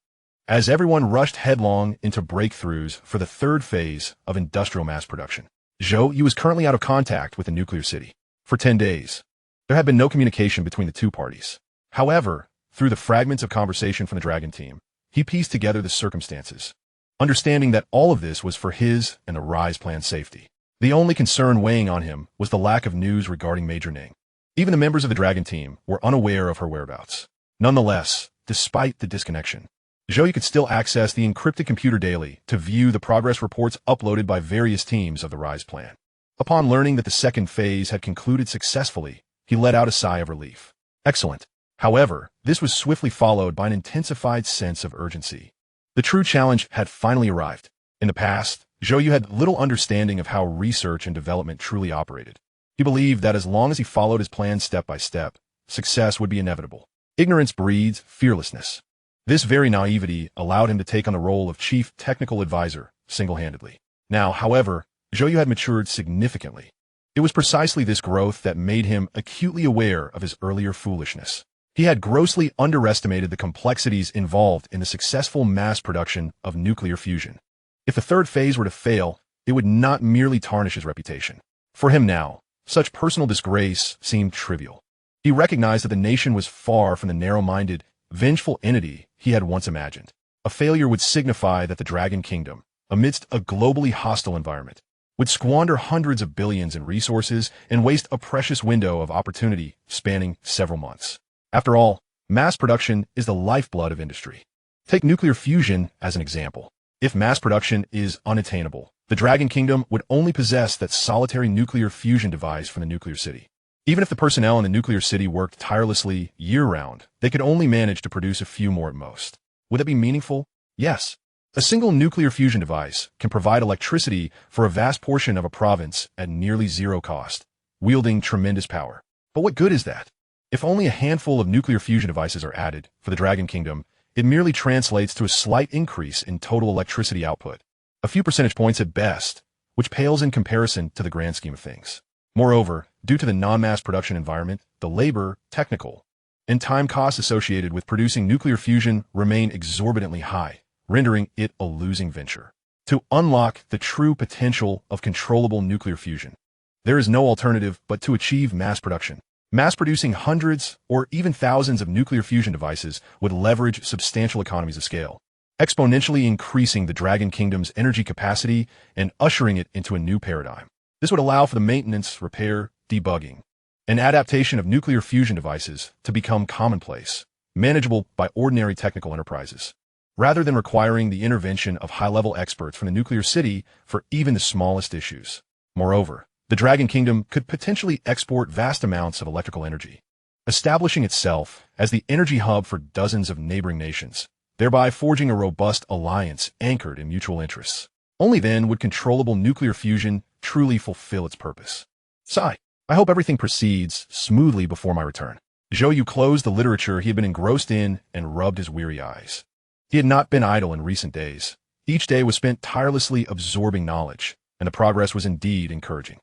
as everyone rushed headlong into breakthroughs for the third phase of industrial mass production. Zhou You was currently out of contact with the nuclear city. For 10 days, there had been no communication between the two parties. However, through the fragments of conversation from the Dragon team, he pieced together the circumstances, understanding that all of this was for his and the Rise Plan's safety. The only concern weighing on him was the lack of news regarding Major Ning. Even the members of the Dragon team were unaware of her whereabouts. Nonetheless, despite the disconnection, Zhou You could still access the encrypted computer daily to view the progress reports uploaded by various teams of the Rise Plan. Upon learning that the second phase had concluded successfully, he let out a sigh of relief. Excellent. However, this was swiftly followed by an intensified sense of urgency. The true challenge had finally arrived. In the past, Zhou You had little understanding of how research and development truly operated. He believed that as long as he followed his plan step by step, success would be inevitable. Ignorance breeds fearlessness. This very naivety allowed him to take on the role of chief technical advisor single-handedly. Now, however, Zhou You had matured significantly. It was precisely this growth that made him acutely aware of his earlier foolishness. He had grossly underestimated the complexities involved in the successful mass production of nuclear fusion. If the third phase were to fail, it would not merely tarnish his reputation. For him now, such personal disgrace seemed trivial. He recognized that the nation was far from the narrow-minded, vengeful entity he had once imagined. A failure would signify that the Dragon Kingdom, amidst a globally hostile environment, would squander hundreds of billions in resources and waste a precious window of opportunity spanning several months. After all, mass production is the lifeblood of industry. Take nuclear fusion as an example. If mass production is unattainable, the Dragon Kingdom would only possess that solitary nuclear fusion device from the nuclear city. Even if the personnel in the nuclear city worked tirelessly year-round, they could only manage to produce a few more at most. Would that be meaningful? Yes. A single nuclear fusion device can provide electricity for a vast portion of a province at nearly zero cost, wielding tremendous power. But what good is that? If only a handful of nuclear fusion devices are added for the Dragon Kingdom, it merely translates to a slight increase in total electricity output, a few percentage points at best, which pales in comparison to the grand scheme of things. Moreover, due to the non-mass production environment, the labor, technical, and time costs associated with producing nuclear fusion remain exorbitantly high, rendering it a losing venture. To unlock the true potential of controllable nuclear fusion, there is no alternative but to achieve mass production. Mass-producing hundreds or even thousands of nuclear fusion devices would leverage substantial economies of scale, exponentially increasing the Dragon Kingdom's energy capacity and ushering it into a new paradigm. This would allow for the maintenance, repair, debugging, and adaptation of nuclear fusion devices to become commonplace, manageable by ordinary technical enterprises, rather than requiring the intervention of high-level experts from the nuclear city for even the smallest issues. Moreover, the Dragon Kingdom could potentially export vast amounts of electrical energy, establishing itself as the energy hub for dozens of neighboring nations, thereby forging a robust alliance anchored in mutual interests. Only then would controllable nuclear fusion truly fulfill its purpose. Sigh. I hope everything proceeds smoothly before my return. Zhou You closed the literature he had been engrossed in and rubbed his weary eyes. He had not been idle in recent days. Each day was spent tirelessly absorbing knowledge, and the progress was indeed encouraging.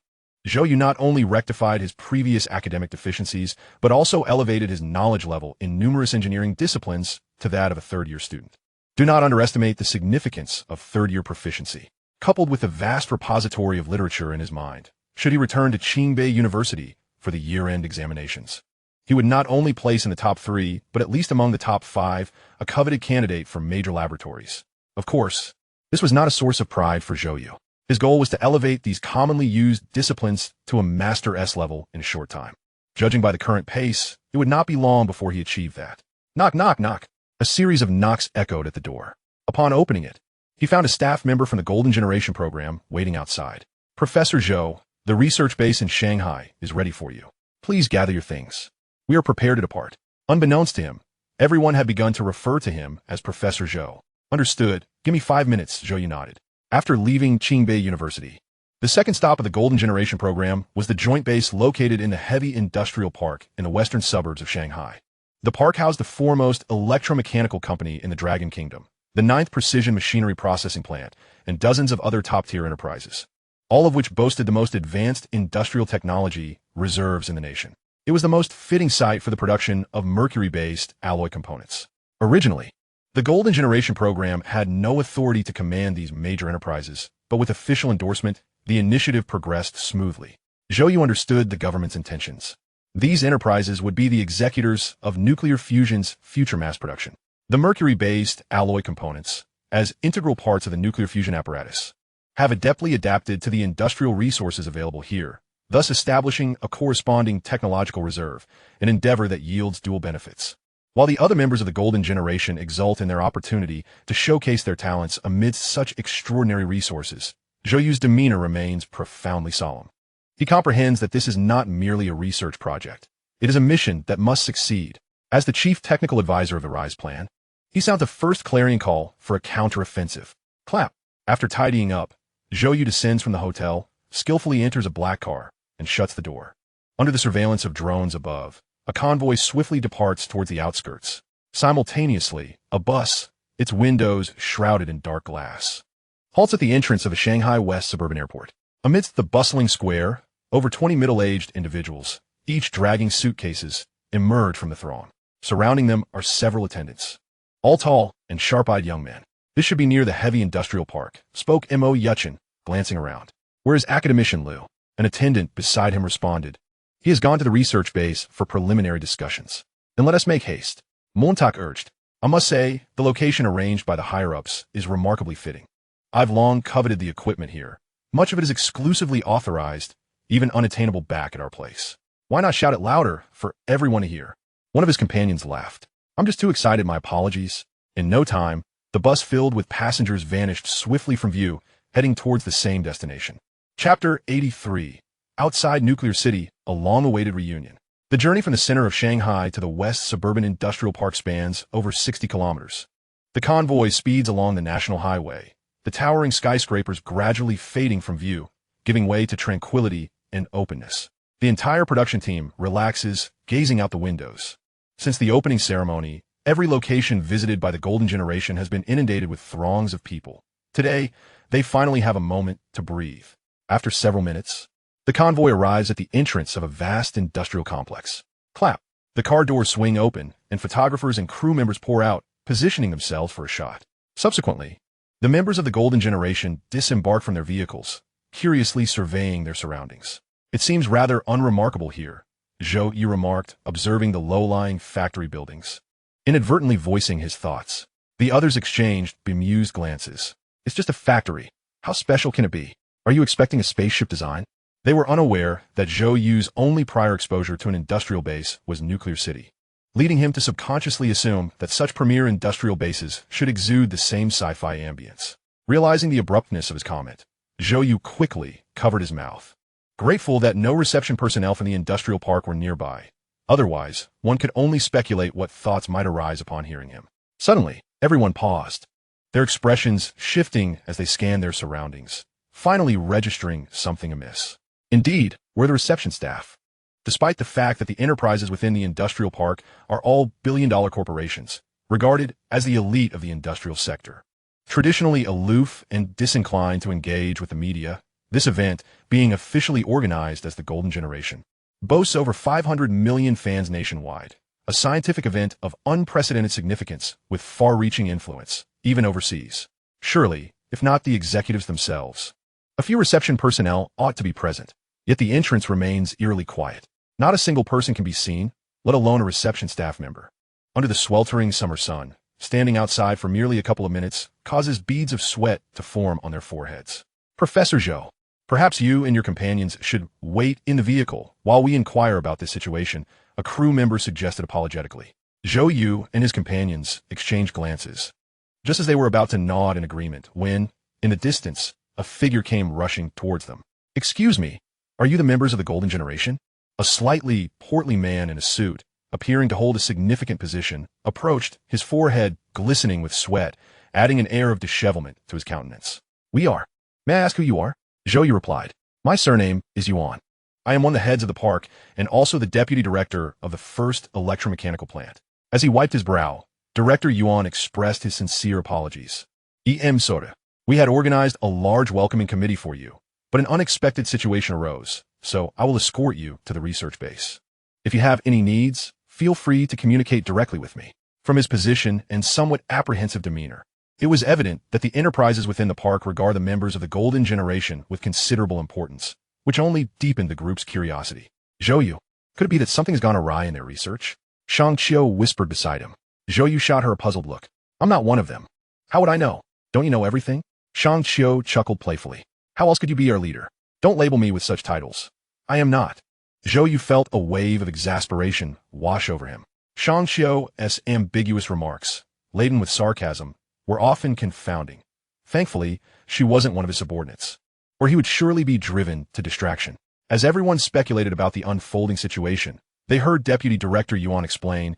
Zhou You not only rectified his previous academic deficiencies, but also elevated his knowledge level in numerous engineering disciplines to that of a third-year student. Do not underestimate the significance of third-year proficiency, coupled with the vast repository of literature in his mind, should he return to Qingbei University for the year-end examinations. He would not only place in the top 3, but at least among the top 5, a coveted candidate for major laboratories. Of course, this was not a source of pride for Zhou You. His goal was to elevate these commonly used disciplines to a Master S level in a short time. Judging by the current pace, it would not be long before he achieved that. Knock, knock, knock. A series of knocks echoed at the door. Upon opening it, he found a staff member from the Golden Generation program waiting outside. Professor Zhou, the research base in Shanghai is ready for you. Please gather your things. We are prepared to depart. Unbeknownst to him, everyone had begun to refer to him as Professor Zhou. Understood. Give me 5 minutes, Zhou You nodded. After leaving Qingbei University, the second stop of the Golden Generation program was the joint base located in the heavy industrial park in the western suburbs of Shanghai. The park housed the foremost electromechanical company in the Dragon Kingdom, the ninth precision machinery processing plant, and dozens of other top-tier enterprises, all of which boasted the most advanced industrial technology reserves in the nation. It was the most fitting site for the production of mercury-based alloy components. Originally, the Golden Generation program had no authority to command these major enterprises, but with official endorsement, the initiative progressed smoothly. Zhou You understood the government's intentions. These enterprises would be the executors of nuclear fusion's future mass production. The mercury-based alloy components, as integral parts of the nuclear fusion apparatus, have adeptly adapted to the industrial resources available here, thus establishing a corresponding technological reserve, an endeavor that yields dual benefits. While the other members of the Golden Generation exult in their opportunity to showcase their talents amidst such extraordinary resources, Zhou Yu's demeanor remains profoundly solemn. He comprehends that this is not merely a research project. It is a mission that must succeed. As the chief technical advisor of the RISE plan, he sounds a first clarion call for a counteroffensive. Clap. After tidying up, Zhou Yu descends from the hotel, skillfully enters a black car, and shuts the door. Under the surveillance of drones above, a convoy swiftly departs towards the outskirts. Simultaneously, a bus, its windows shrouded in dark glass, halts at the entrance of a Shanghai West suburban airport. Amidst the bustling square, over 20 middle-aged individuals, each dragging suitcases, emerge from the throng. Surrounding them are several attendants, all tall and sharp-eyed young men. This should be near the heavy industrial park, spoke Mo Yuchen, glancing around. Where is academician Liu? An attendant beside him responded. He has gone to the research base for preliminary discussions. Then let us make haste. Montauk urged. I must say, the location arranged by the higher-ups is remarkably fitting. I've long coveted the equipment here. Much of it is exclusively authorized, even unattainable back at our place. Why not shout it louder for everyone to hear? One of his companions laughed. I'm just too excited, my apologies. In no time, the bus filled with passengers vanished swiftly from view, heading towards the same destination. Chapter 83. Outside Nuclear City, a long-awaited reunion. The journey from the center of Shanghai to the West Suburban Industrial Park spans over 60 kilometers. The convoy speeds along the national highway, the towering skyscrapers gradually fading from view, giving way to tranquility and openness. The entire production team relaxes, gazing out the windows. Since the opening ceremony, every location visited by the Golden Generation has been inundated with throngs of people. Today, they finally have a moment to breathe. After several minutes, the convoy arrives at the entrance of a vast industrial complex. Clap. The car doors swing open, and photographers and crew members pour out, positioning themselves for a shot. Subsequently, the members of the Golden Generation disembark from their vehicles, curiously surveying their surroundings. It seems rather unremarkable here, Zhou Yu remarked, observing the low-lying factory buildings, inadvertently voicing his thoughts. The others exchanged bemused glances. It's just a factory. How special can it be? Are you expecting a spaceship design? They were unaware that Zhou Yu's only prior exposure to an industrial base was Nuclear City, leading him to subconsciously assume that such premier industrial bases should exude the same sci-fi ambience. Realizing the abruptness of his comment, Zhou Yu quickly covered his mouth, grateful that no reception personnel from the industrial park were nearby. Otherwise, one could only speculate what thoughts might arise upon hearing him. Suddenly, everyone paused, their expressions shifting as they scanned their surroundings, finally registering something amiss. Indeed, were the reception staff. Despite the fact that the enterprises within the industrial park are all billion-dollar corporations, regarded as the elite of the industrial sector. Traditionally aloof and disinclined to engage with the media, this event, being officially organized as the Golden Generation, boasts over 500 million fans nationwide, a scientific event of unprecedented significance with far-reaching influence, even overseas. Surely, if not the executives themselves, a few reception personnel ought to be present, yet the entrance remains eerily quiet. Not a single person can be seen, let alone a reception staff member. Under the sweltering summer sun, standing outside for merely a couple of minutes causes beads of sweat to form on their foreheads. Professor Zhou, perhaps you and your companions should wait in the vehicle while we inquire about this situation, a crew member suggested apologetically. Zhou Yu and his companions exchanged glances, just as they were about to nod in agreement when, in the distance, a figure came rushing towards them. Excuse me, are you the members of the Golden Generation? A slightly portly man in a suit, appearing to hold a significant position, approached, his forehead glistening with sweat, adding an air of dishevelment to his countenance. We are. May I ask who you are? Zhou You replied. My surname is Yuan. I am one of the heads of the park and also the deputy director of the first electromechanical plant. As he wiped his brow, Director Yuan expressed his sincere apologies. Soda. We had organized a large welcoming committee for you, but an unexpected situation arose, so I will escort you to the research base. If you have any needs, feel free to communicate directly with me. From his position and somewhat apprehensive demeanor, it was evident that the enterprises within the park regard the members of the Golden Generation with considerable importance, which only deepened the group's curiosity. Zhou You, could it be that something's gone awry in their research? Shang Qiu whispered beside him. Zhou You shot her a puzzled look. I'm not one of them. How would I know? Don't you know everything? Shang Qiu chuckled playfully. How else could you be our leader? Don't label me with such titles. I am not. Zhou You felt a wave of exasperation wash over him. Shang Qiu's ambiguous remarks, laden with sarcasm, were often confounding. Thankfully, she wasn't one of his subordinates, or he would surely be driven to distraction. As everyone speculated about the unfolding situation, they heard Deputy Director Yuan explain,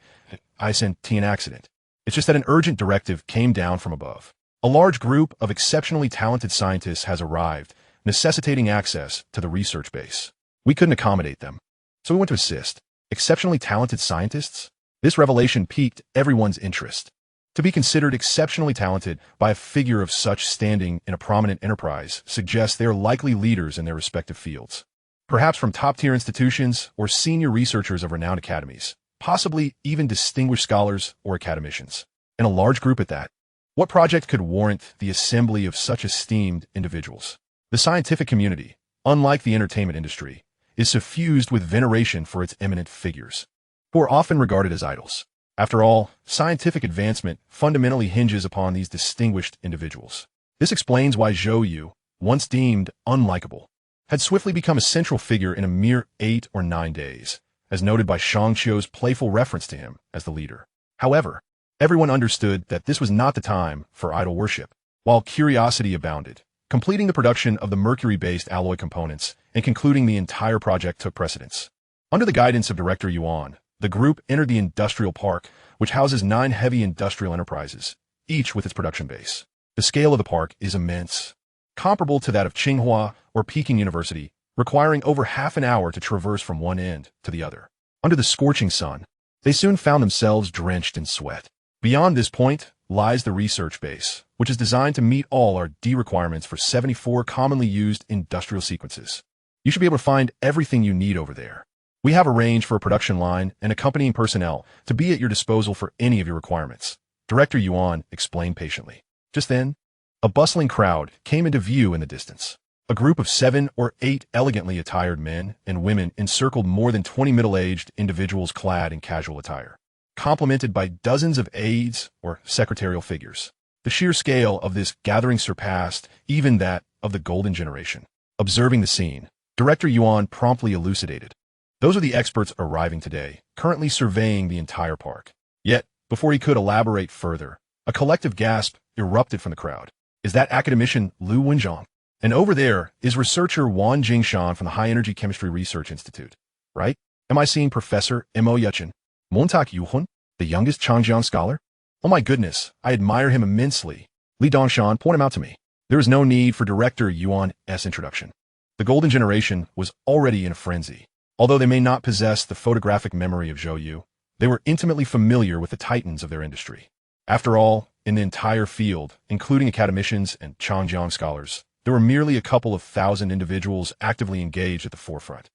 I sent an accident. It's just that an urgent directive came down from above. A large group of exceptionally talented scientists has arrived, necessitating access to the research base. We couldn't accommodate them, so we went to assist. Exceptionally talented scientists? This revelation piqued everyone's interest. To be considered exceptionally talented by a figure of such standing in a prominent enterprise suggests they are likely leaders in their respective fields. Perhaps from top-tier institutions or senior researchers of renowned academies, possibly even distinguished scholars or academicians. And a large group at that. What project could warrant the assembly of such esteemed individuals? The scientific community, unlike the entertainment industry, is suffused with veneration for its eminent figures, who are often regarded as idols. After all, scientific advancement fundamentally hinges upon these distinguished individuals. This explains why Zhou You, once deemed unlikable, had swiftly become a central figure in a mere 8 or 9 days, as noted by Shang Qiu's playful reference to him as the leader. However, everyone understood that this was not the time for idol worship. While curiosity abounded, completing the production of the mercury-based alloy components and concluding the entire project took precedence. Under the guidance of Director Yuan, the group entered the industrial park, which houses 9 heavy industrial enterprises, each with its production base. The scale of the park is immense, comparable to that of Tsinghua or Peking University, requiring over half an hour to traverse from one end to the other. Under the scorching sun, they soon found themselves drenched in sweat. Beyond this point lies the research base, which is designed to meet all our D requirements for 74 commonly used industrial sequences. You should be able to find everything you need over there. We have arranged for a production line and accompanying personnel to be at your disposal for any of your requirements, Director Yuan explained patiently. Just then, a bustling crowd came into view in the distance. A group of 7 or 8 elegantly attired men and women encircled more than 20 middle-aged individuals clad in casual attire, complemented by dozens of aides or secretarial figures. The sheer scale of this gathering surpassed even that of the Golden Generation. Observing the scene, Director Yuan promptly elucidated. Those are the experts arriving today, currently surveying the entire park. Yet, before he could elaborate further, a collective gasp erupted from the crowd. Is that academician Lu Wenjiang? And over there is researcher Wang Jingshan from the High Energy Chemistry Research Institute, right? Am I seeing Professor Mo Yuchen, Montak Yuhun, the youngest Changjiang scholar? Oh my goodness, I admire him immensely. Li Dongshan, point him out to me. There is no need for Director Yuan's introduction. The Golden Generation was already in a frenzy. Although they may not possess the photographic memory of Zhou You, they were intimately familiar with the titans of their industry. After all, in the entire field, including academicians and Changjiang scholars, there were merely a couple of thousand individuals actively engaged at the forefront.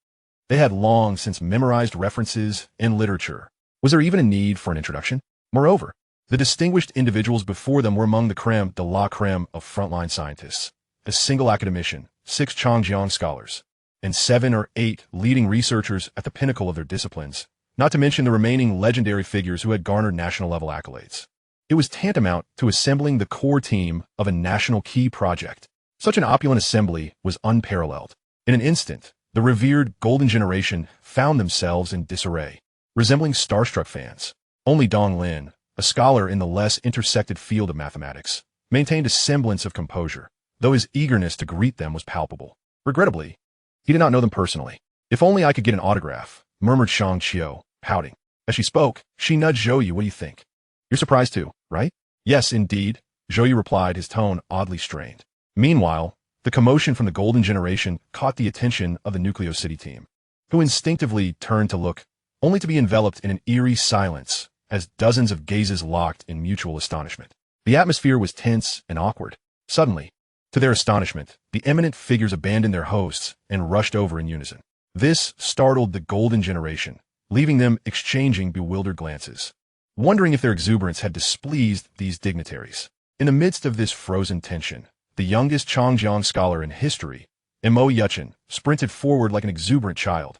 They had long since memorized references in literature. Was there even a need for an introduction? Moreover, the distinguished individuals before them were among the creme de la creme of frontline scientists. A single academician, 6 Changjiang scholars, and 7 or 8 leading researchers at the pinnacle of their disciplines, not to mention the remaining legendary figures who had garnered national-level accolades. It was tantamount to assembling the core team of a national key project. Such an opulent assembly was unparalleled. In an instant, the revered Golden Generation found themselves in disarray, resembling starstruck fans. Only Dong Lin, a scholar in the less intersected field of mathematics, maintained a semblance of composure, though his eagerness to greet them was palpable. Regrettably, he did not know them personally. If only I could get an autograph, murmured Shang Qiu, pouting. As she spoke, she nudged Zhou You. What do you think? You're surprised too, right? Yes, indeed, Zhou You replied, his tone oddly strained. Meanwhile, the commotion from the Golden Generation caught the attention of the Nucleo City team, who instinctively turned to look, only to be enveloped in an eerie silence as dozens of gazes locked in mutual astonishment. The atmosphere was tense and awkward. Suddenly, to their astonishment, the eminent figures abandoned their hosts and rushed over in unison. This startled the Golden Generation, leaving them exchanging bewildered glances, wondering if their exuberance had displeased these dignitaries. In the midst of this frozen tension, the youngest Changjiang scholar in history, Mo Yuchen, sprinted forward like an exuberant child,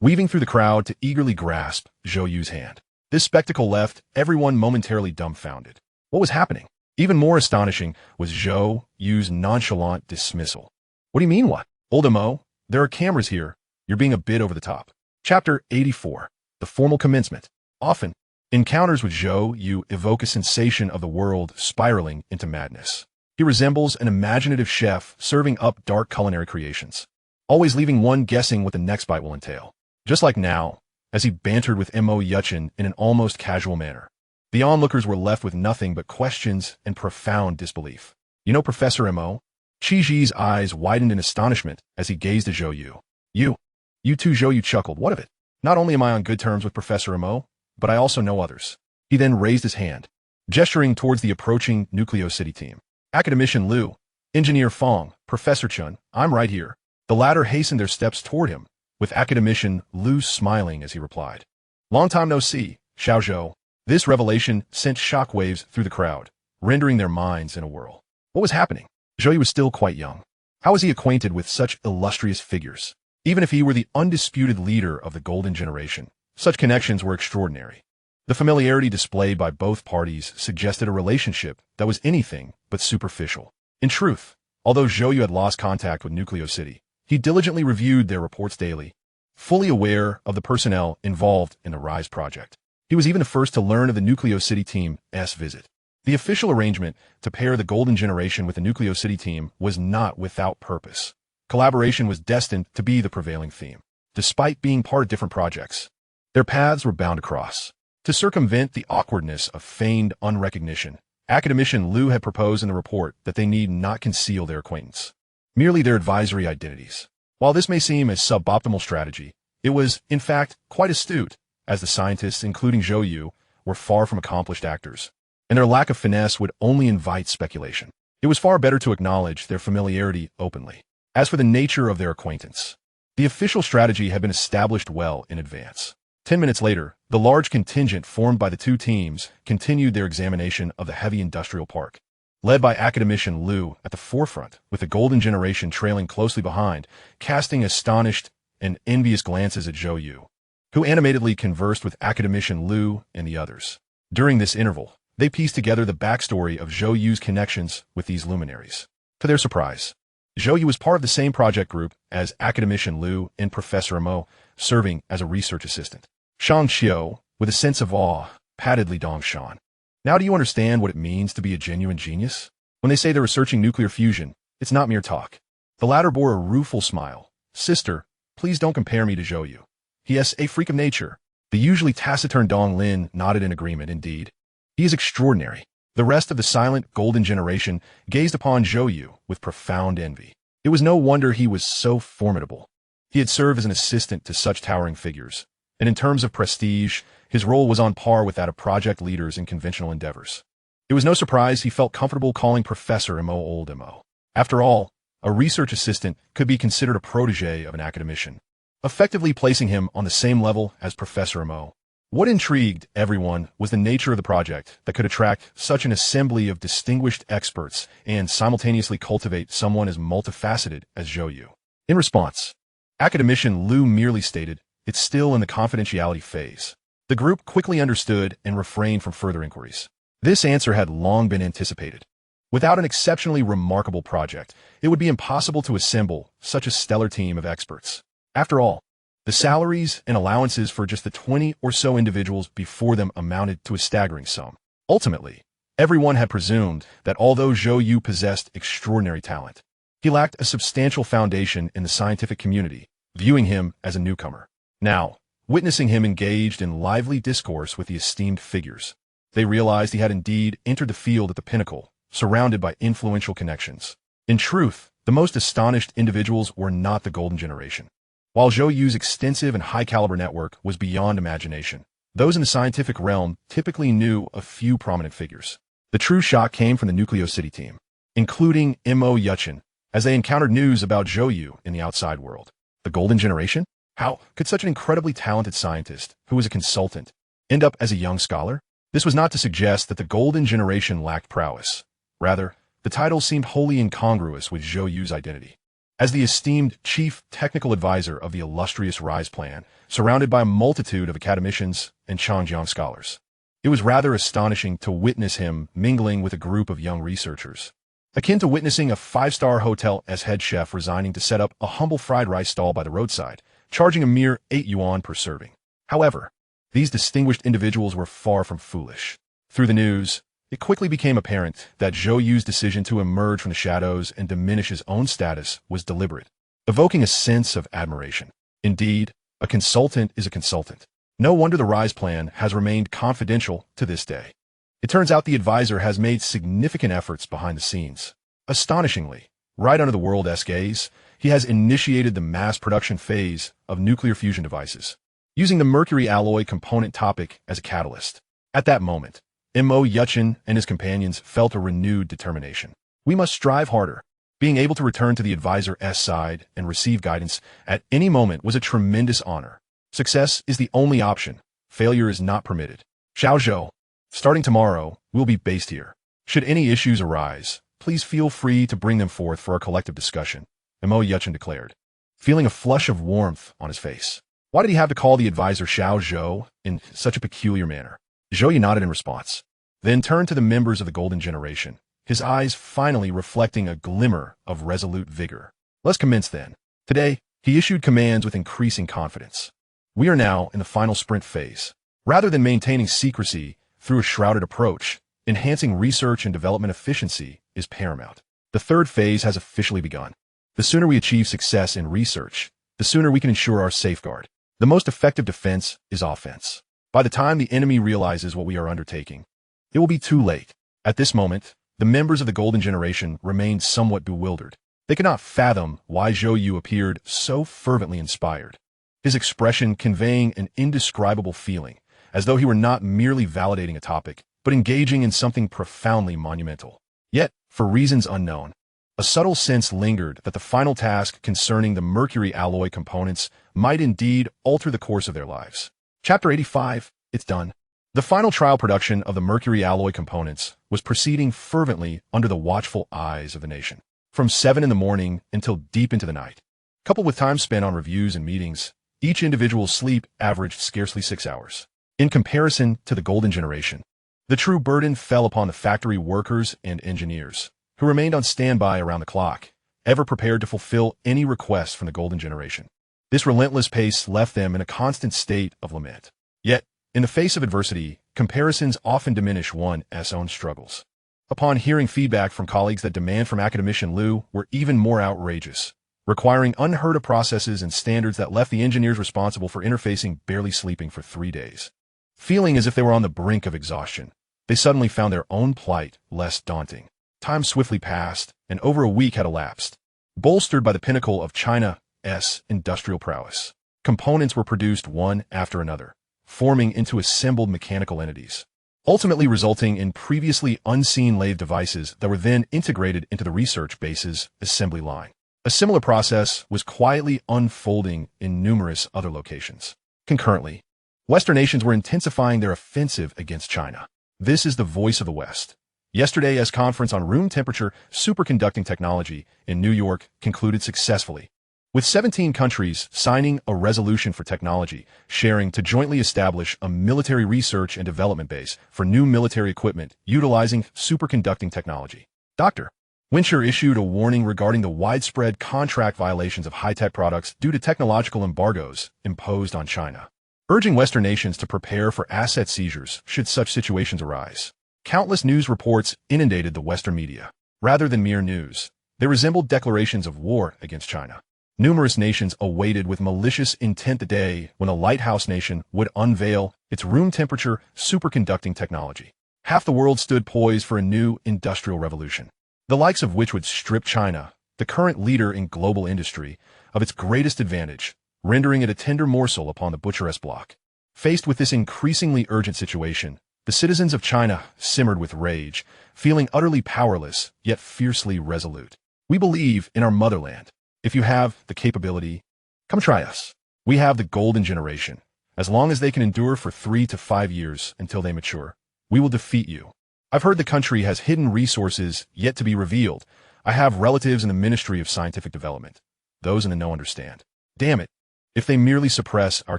weaving through the crowd to eagerly grasp Zhou Yu's hand. This spectacle left everyone momentarily dumbfounded. What was happening? Even more astonishing was Zhou Yu's nonchalant dismissal. What do you mean what? Old Mo, there are cameras here. You're being a bit over the top. Chapter 84. The Formal Commencement. Often, encounters with Zhou Yu evoke a sensation of the world spiraling into madness. He resembles an imaginative chef serving up dark culinary creations, always leaving one guessing what the next bite will entail. Just like now, as he bantered with Mo Yuchen in an almost casual manner, the onlookers were left with nothing but questions and profound disbelief. You know, Professor Mo? Qi Ji's eyes widened in astonishment as he gazed at Zhou Yu. You too, Zhou Yu chuckled. What of it? Not only am I on good terms with Professor Mo, but I also know others. He then raised his hand, gesturing towards the approaching Nucleo City team. Academician Liu, Engineer Fong, Professor Chun, I'm right here. The latter hastened their steps toward him, with Academician Liu smiling as he replied. Long time no see, Xiao Zhou. This revelation sent shockwaves through the crowd, rendering their minds in a whirl. What was happening? Zhou Yu was still quite young. How was he acquainted with such illustrious figures? Even if he were the undisputed leader of the Golden Generation, such connections were extraordinary. The familiarity displayed by both parties suggested a relationship that was anything but superficial. In truth, although Zhou Yu had lost contact with Nucleo City, he diligently reviewed their reports daily, fully aware of the personnel involved in the RISE project. He was even the first to learn of the Nucleo City team's visit. The official arrangement to pair the Golden Generation with the Nucleo City team was not without purpose. Collaboration was destined to be the prevailing theme. Despite being part of different projects, their paths were bound to cross. To circumvent the awkwardness of feigned unrecognition, Academician Liu had proposed in the report that they need not conceal their acquaintance, merely their advisory identities. While this may seem a suboptimal strategy, it was, in fact, quite astute, as the scientists, including Zhou Yu, were far from accomplished actors, and their lack of finesse would only invite speculation. It was far better to acknowledge their familiarity openly. As for the nature of their acquaintance, the official strategy had been established well in advance. 10 minutes later, the large contingent formed by the two teams continued their examination of the heavy industrial park, led by Academician Liu at the forefront, with the Golden Generation trailing closely behind, casting astonished and envious glances at Zhou Yu, who animatedly conversed with Academician Liu and the others. During this interval, they pieced together the backstory of Zhou Yu's connections with these luminaries. To their surprise, Zhou Yu was part of the same project group as Academician Liu and Professor Mo, serving as a research assistant. Shang Qiu, with a sense of awe, patted Li Dongshan. Now do you understand what it means to be a genuine genius? When they say they're researching nuclear fusion, it's not mere talk. The latter bore a rueful smile. Sister, please don't compare me to Zhou Yu. He is a freak of nature. The usually taciturn Dong Lin nodded in agreement. Indeed, he is extraordinary. The rest of the silent Golden Generation gazed upon Zhou Yu with profound envy. It was no wonder he was so formidable. He had served as an assistant to such towering figures, and in terms of prestige, his role was on par with that of project leaders in conventional endeavors. It was no surprise he felt comfortable calling Professor Mo old Mo. After all, a research assistant could be considered a protege of an academician, effectively placing him on the same level as Professor Mo. What intrigued everyone was the nature of the project that could attract such an assembly of distinguished experts and simultaneously cultivate someone as multifaceted as Zhou Yu. In response, Academician Liu merely stated, "It's still in the confidentiality phase." The group quickly understood and refrained from further inquiries. This answer had long been anticipated. Without an exceptionally remarkable project, it would be impossible to assemble such a stellar team of experts. After all, the salaries and allowances for just the 20 or so individuals before them amounted to a staggering sum. Ultimately, everyone had presumed that although Zhou Yu possessed extraordinary talent, he lacked a substantial foundation in the scientific community, viewing him as a newcomer. Now, witnessing him engaged in lively discourse with the esteemed figures, they realized he had indeed entered the field at the pinnacle, surrounded by influential connections. In truth, the most astonished individuals were not the golden generation. While Zhou Yu's extensive and high-caliber network was beyond imagination, those in the scientific realm typically knew a few prominent figures. The true shock came from the Nucleo City team, including Mo Yuchen, as they encountered news about Zhou Yu in the outside world. The golden generation? How could such an incredibly talented scientist, who was a consultant, end up as a young scholar? This was not to suggest that the golden generation lacked prowess. Rather, the title seemed wholly incongruous with Zhou Yu's identity. As the esteemed chief technical advisor of the illustrious Rise Plan, surrounded by a multitude of academicians and Changjiang scholars, it was rather astonishing to witness him mingling with a group of young researchers, akin to witnessing a five-star hotel as head chef resigning to set up a humble fried rice stall by the roadside, charging a mere 8 yuan per serving. However, these distinguished individuals were far from foolish. Through the news, it quickly became apparent that Zhou Yu's decision to emerge from the shadows and diminish his own status was deliberate, evoking a sense of admiration. Indeed, a consultant is a consultant. No wonder the Rise Plan has remained confidential to this day. It turns out the advisor has made significant efforts behind the scenes. Astonishingly, right under the world's gaze, he has initiated the mass production phase of nuclear fusion devices, using the mercury alloy component topic as a catalyst. At that moment, Mo Yuchen and his companions felt a renewed determination. We must strive harder. Being able to return to the advisor's side and receive guidance at any moment was a tremendous honor. Success is the only option. Failure is not permitted. Zhou, starting tomorrow, we'll be based here. Should any issues arise, please feel free to bring them forth for our collective discussion, Mo Yuchen declared, feeling a flush of warmth on his face. Why did he have to call the advisor Zhou in such a peculiar manner? Zhou Yu nodded in response, then turned to the members of the golden generation, his eyes finally reflecting a glimmer of resolute vigor. Let's commence then. Today, he issued commands with increasing confidence. We are now in the final sprint phase. Rather than maintaining secrecy through a shrouded approach, enhancing research and development efficiency is paramount. The third phase has officially begun. The sooner we achieve success in research, the sooner we can ensure our safeguard. The most effective defense is offense. By the time the enemy realizes what we are undertaking, it will be too late. At this moment, the members of the golden generation remained somewhat bewildered. They could not fathom why Zhou Yu appeared so fervently inspired, his expression conveying an indescribable feeling, as though he were not merely validating a topic, but engaging in something profoundly monumental. Yet, for reasons unknown, a subtle sense lingered that the final task concerning the mercury alloy components might indeed alter the course of their lives. Chapter 85, it's done. The final trial production of the mercury alloy components was proceeding fervently under the watchful eyes of the nation. From 7 in the morning until deep into the night, coupled with time spent on reviews and meetings, each individual's sleep averaged scarcely 6 hours. In comparison to the golden generation, the true burden fell upon the factory workers and engineers, who remained on standby around the clock, ever prepared to fulfill any request from the golden generation. This relentless pace left them in a constant state of lament. Yet, in the face of adversity, comparisons often diminish one's own struggles. Upon hearing feedback from colleagues that demand from academician Liu were even more outrageous, requiring unheard of processes and standards that left the engineers responsible for interfacing barely sleeping for 3 days. Feeling as if they were on the brink of exhaustion, they suddenly found their own plight less daunting. Time swiftly passed, and over a week had elapsed. Bolstered by the pinnacle of China's industrial prowess, components were produced one after another, forming into assembled mechanical entities, ultimately resulting in previously unseen lathe devices that were then integrated into the research base's assembly line. A similar process was quietly unfolding in numerous other locations. Concurrently, Western nations were intensifying their offensive against China. This is the voice of the West. Yesterday's conference on room temperature superconducting technology in New York concluded successfully, with 17 countries signing a resolution for technology sharing to jointly establish a military research and development base for new military equipment utilizing superconducting technology. Dr. Wincher issued a warning regarding the widespread contract violations of high-tech products due to technological embargoes imposed on China, urging Western nations to prepare for asset seizures should such situations arise. Countless news reports inundated the Western media. Rather than mere news, they resembled declarations of war against China. Numerous nations awaited with malicious intent the day when a lighthouse nation would unveil its room temperature superconducting technology. Half the world stood poised for a new industrial revolution. the likes of which would strip China, the current leader in global industry, of its greatest advantage, rendering it a tender morsel upon the butcheress block. Faced with this increasingly urgent situation, the citizens of China simmered with rage, feeling utterly powerless, yet fiercely resolute. We believe in our motherland. If you have the capability, come try us. We have the golden generation. As long as they can endure for 3 to 5 years until they mature, we will defeat you. I've heard the country has hidden resources yet to be revealed. I have relatives in the Ministry of Scientific Development. Those in the know understand. Damn it. If they merely suppress our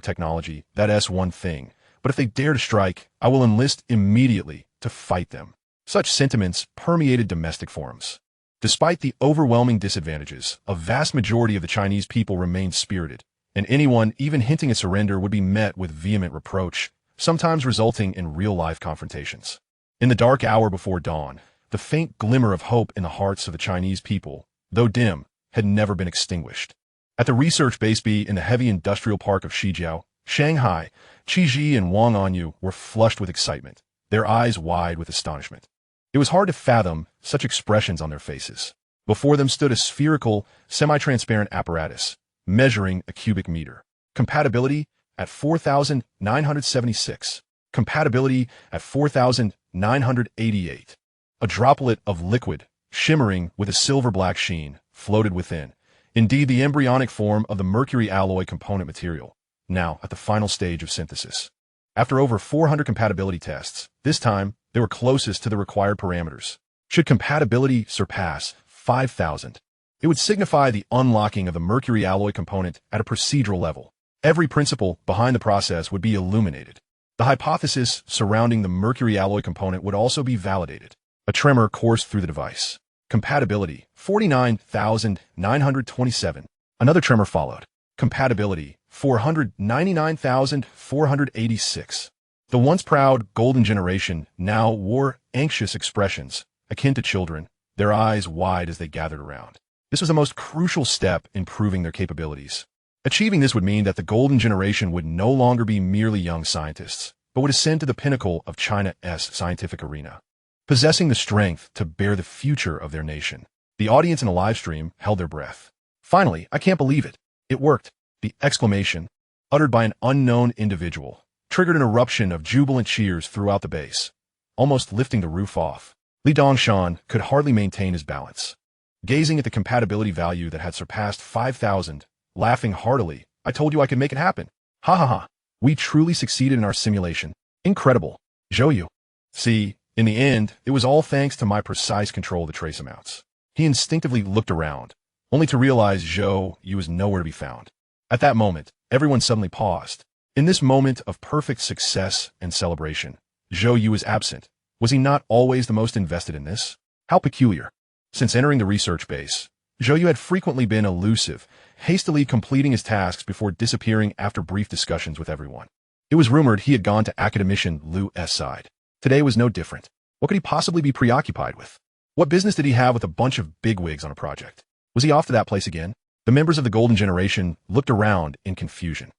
technology, that's one thing. But if they dare to strike, I will enlist immediately to fight them. Such sentiments permeated domestic forums. Despite the overwhelming disadvantages, a vast majority of the Chinese people remained spirited, and anyone even hinting at surrender would be met with vehement reproach, sometimes resulting in real-life confrontations. In the dark hour before dawn, the faint glimmer of hope in the hearts of the Chinese people, though dim, had never been extinguished. At the research base B in the heavy industrial park of Shijiao, Shanghai, Qi Ji and Wang Anyu were flushed with excitement, their eyes wide with astonishment. It was hard to fathom such expressions on their faces. Before them stood a spherical, semi-transparent apparatus, measuring a cubic meter. Compatibility at 4,976. Compatibility at 4,988. A droplet of liquid, shimmering with a silver-black sheen, floated within. Indeed, the embryonic form of the mercury alloy component material, now at the final stage of synthesis. After over 400 compatibility tests, this time, they were closest to the required parameters. Should compatibility surpass 5,000, it would signify the unlocking of the mercury alloy component at a procedural level. Every principle behind the process would be illuminated. The hypothesis surrounding the mercury alloy component would also be validated. A tremor coursed through the device. Compatibility, 49,927. Another tremor followed. Compatibility, 499,486. The once proud golden generation now wore anxious expressions, akin to children, their eyes wide as they gathered around. This was the most crucial step in proving their capabilities. Achieving this would mean that the golden generation would no longer be merely young scientists, but would ascend to the pinnacle of China's scientific arena, possessing the strength to bear the future of their nation. The audience in the live stream held their breath. Finally, I can't believe it. It worked. The exclamation, uttered by an unknown individual, triggered an eruption of jubilant cheers throughout the base, almost lifting the roof off. Li Dongshan could hardly maintain his balance. Gazing at the compatibility value that had surpassed 5,000, laughing heartily, I told you I could make it happen. Ha ha ha. We truly succeeded in our simulation. Incredible. Zhou You. See, in the end, it was all thanks to my precise control of the trace amounts. He instinctively looked around, only to realize Zhou You was nowhere to be found. At that moment, everyone suddenly paused. In this moment of perfect success and celebration, Zhou You was absent. Was he not always the most invested in this? How peculiar. Since entering the research base, Zhou You had frequently been elusive, hastily completing his tasks before disappearing after brief discussions with everyone. It was rumored he had gone to academician Lu's side. Today was no different. What could he possibly be preoccupied with? What business did he have with a bunch of bigwigs on a project? Was he off to that place again? The members of the golden generation looked around in confusion.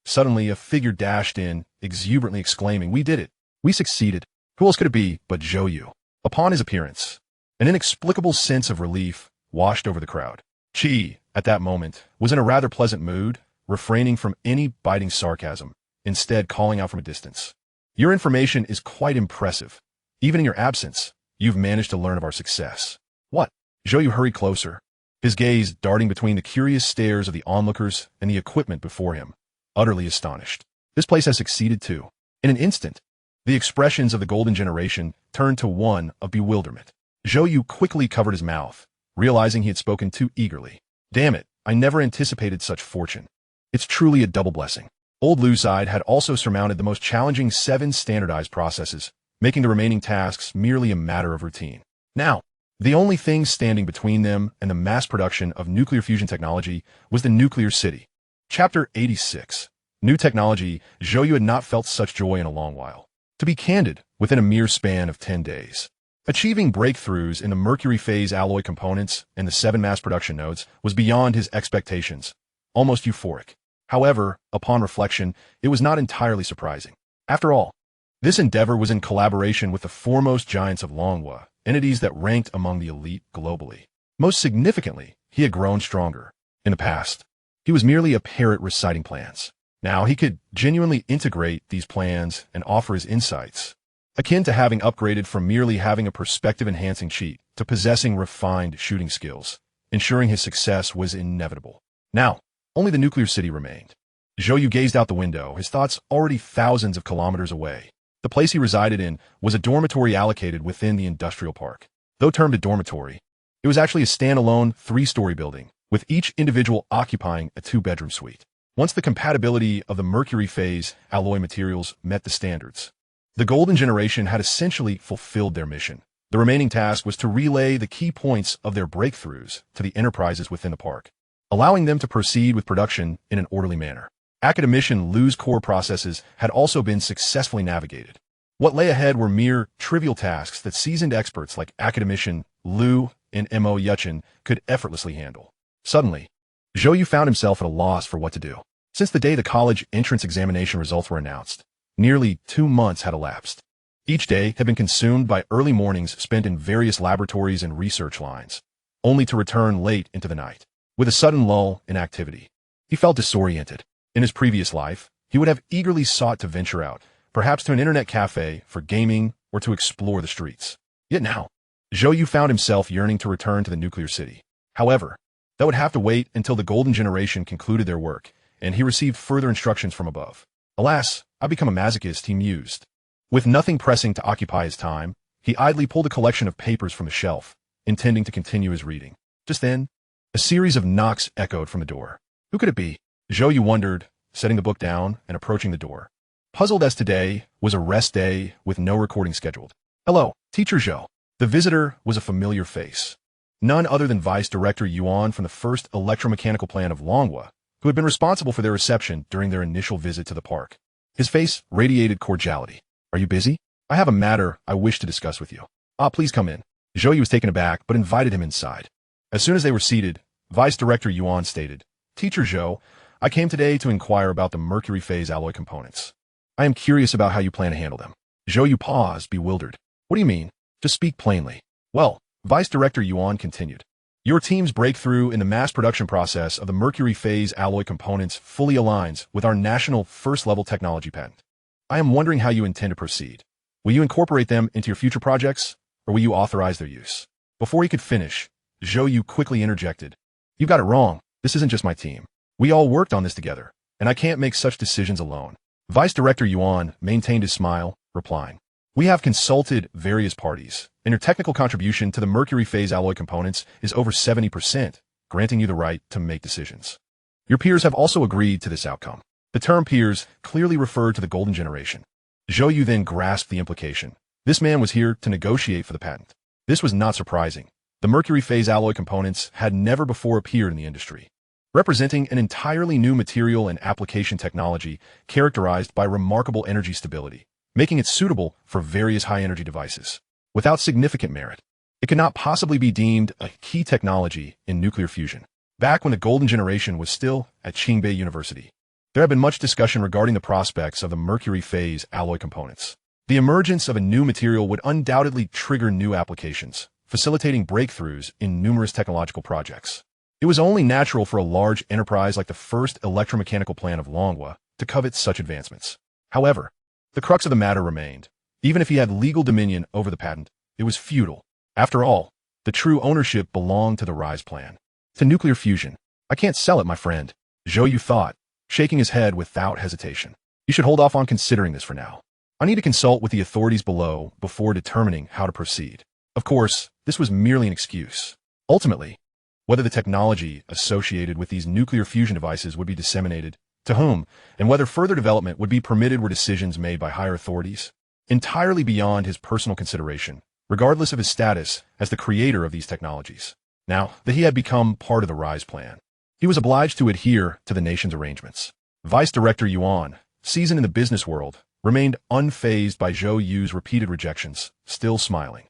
Suddenly, a figure dashed in, exuberantly exclaiming, "We did it! We succeeded! Who else could it be but Zhou You?" Upon his appearance, an inexplicable sense of relief washed over the crowd. Qi, at that moment, was in a rather pleasant mood, refraining from any biting sarcasm, instead calling out from a distance. "Your information is quite impressive. Even in your absence, you've managed to learn of our success." "What?" Zhou You hurried closer, his gaze darting between the curious stares of the onlookers and the equipment before him, utterly astonished. This place has succeeded too. In an instant, the expressions of the golden generation turned to one of bewilderment. Zhou You quickly covered his mouth, realizing he had spoken too eagerly. "Damn it, I never anticipated such fortune. It's truly a double blessing." Old Lu's side had also surmounted the most challenging 7 standardized processes, making the remaining tasks merely a matter of routine. Now, the only thing standing between them and the mass production of nuclear fusion technology was the nuclear city. Chapter 86. New technology. Zhou You had not felt such joy in a long while. To be candid, within a mere span of 10 days. Achieving breakthroughs in the mercury phase alloy components and the 7 mass production nodes was beyond his expectations, almost euphoric. However, upon reflection, it was not entirely surprising. After all, this endeavor was in collaboration with the foremost giants of Longguo, entities that ranked among the elite globally. Most significantly, he had grown stronger. In the past, he was merely a parrot reciting plans. Now he could genuinely integrate these plans and offer his insights, akin to having upgraded from merely having a perspective-enhancing cheat to possessing refined shooting skills, ensuring his success was inevitable. Now, only the nuclear city remained. Zhou You gazed out the window, his thoughts already thousands of kilometers away. The place he resided in was a dormitory allocated within the industrial park. Though termed a dormitory, it was actually a standalone 3-story building, with each individual occupying a 2-bedroom suite. Once the compatibility of the mercury phase alloy materials met the standards, the Golden Generation had essentially fulfilled their mission. The remaining task was to relay the key points of their breakthroughs to the enterprises within the park, allowing them to proceed with production in an orderly manner. Academician Lu's core processes had also been successfully navigated. What lay ahead were mere trivial tasks that seasoned experts like Academician Lu and Mo Yuchen could effortlessly handle. Suddenly, Zhou Yu found himself at a loss for what to do. Since the day the college entrance examination results were announced, nearly 2 months had elapsed. Each day had been consumed by early mornings spent in various laboratories and research lines, only to return late into the night. With a sudden lull in activity, he felt disoriented. In his previous life, he would have eagerly sought to venture out, perhaps to an internet cafe for gaming or to explore the streets. Yet now, Zhou Yu found himself yearning to return to the nuclear city. However, that would have to wait until the Golden Generation concluded their work, and he received further instructions from above. Alas, I've become a masochist, he mused. With nothing pressing to occupy his time, he idly pulled a collection of papers from the shelf, intending to continue his reading. Just then, a series of knocks echoed from the door. Who could it be? Zhou Yu wondered, setting the book down and approaching the door. Puzzled as today was a rest day with no recording scheduled. Hello, Teacher Zhou. The visitor was a familiar face. None other than Vice Director Yuan from the first electromechanical plant of Longguo, who had been responsible for their reception during their initial visit to the park. His face radiated cordiality. Are you busy? I have a matter I wish to discuss with you. Please come in. Zhou Yu was taken aback, but invited him inside. As soon as they were seated, Vice Director Yuan stated, Teacher Zhou, I came today to inquire about the mercury phase alloy components. I am curious about how you plan to handle them. Zhou Yu paused, bewildered. What do you mean? Just speak plainly. Well, Vice Director Yuan continued. Your team's breakthrough in the mass production process of the mercury phase alloy components fully aligns with our national first-level technology patent. I am wondering how you intend to proceed. Will you incorporate them into your future projects, or will you authorize their use? Before he could finish, Zhou Yu quickly interjected. You got it wrong. This isn't just my team. We all worked on this together, and I can't make such decisions alone. Vice Director Yuan maintained his smile, replying, We have consulted various parties, and your technical contribution to the mercury phase alloy components is over 70%, granting you the right to make decisions. Your peers have also agreed to this outcome. The term peers clearly referred to the Golden Generation. Zhou Yu then grasped the implication. This man was here to negotiate for the patent. This was not surprising. The mercury phase alloy components had never before appeared in the industry, representing an entirely new material and application technology characterized by remarkable energy stability, making it suitable for various high-energy devices. Without significant merit, it could not possibly be deemed a key technology in nuclear fusion. Back when the Golden Generation was still at Qingbei University, there had been much discussion regarding the prospects of the mercury phase alloy components. The emergence of a new material would undoubtedly trigger new applications, facilitating breakthroughs in numerous technological projects. It was only natural for a large enterprise like the first electromechanical plant of Longguo to covet such advancements. However, the crux of the matter remained. Even if he had legal dominion over the patent, it was futile. After all, the true ownership belonged to the RISE plan. To nuclear fusion. I can't sell it, my friend, Zhou Yu thought, shaking his head without hesitation. You should hold off on considering this for now. I need to consult with the authorities below before determining how to proceed. Of course, this was merely an excuse. Ultimately, whether the technology associated with these nuclear fusion devices would be disseminated, to whom, and whether further development would be permitted were decisions made by higher authorities, entirely beyond his personal consideration, regardless of his status as the creator of these technologies. Now that he had become part of the RISE plan, he was obliged to adhere to the nation's arrangements. Vice Director Yuan, seasoned in the business world, remained unfazed by Zhou Yu's repeated rejections, still smiling.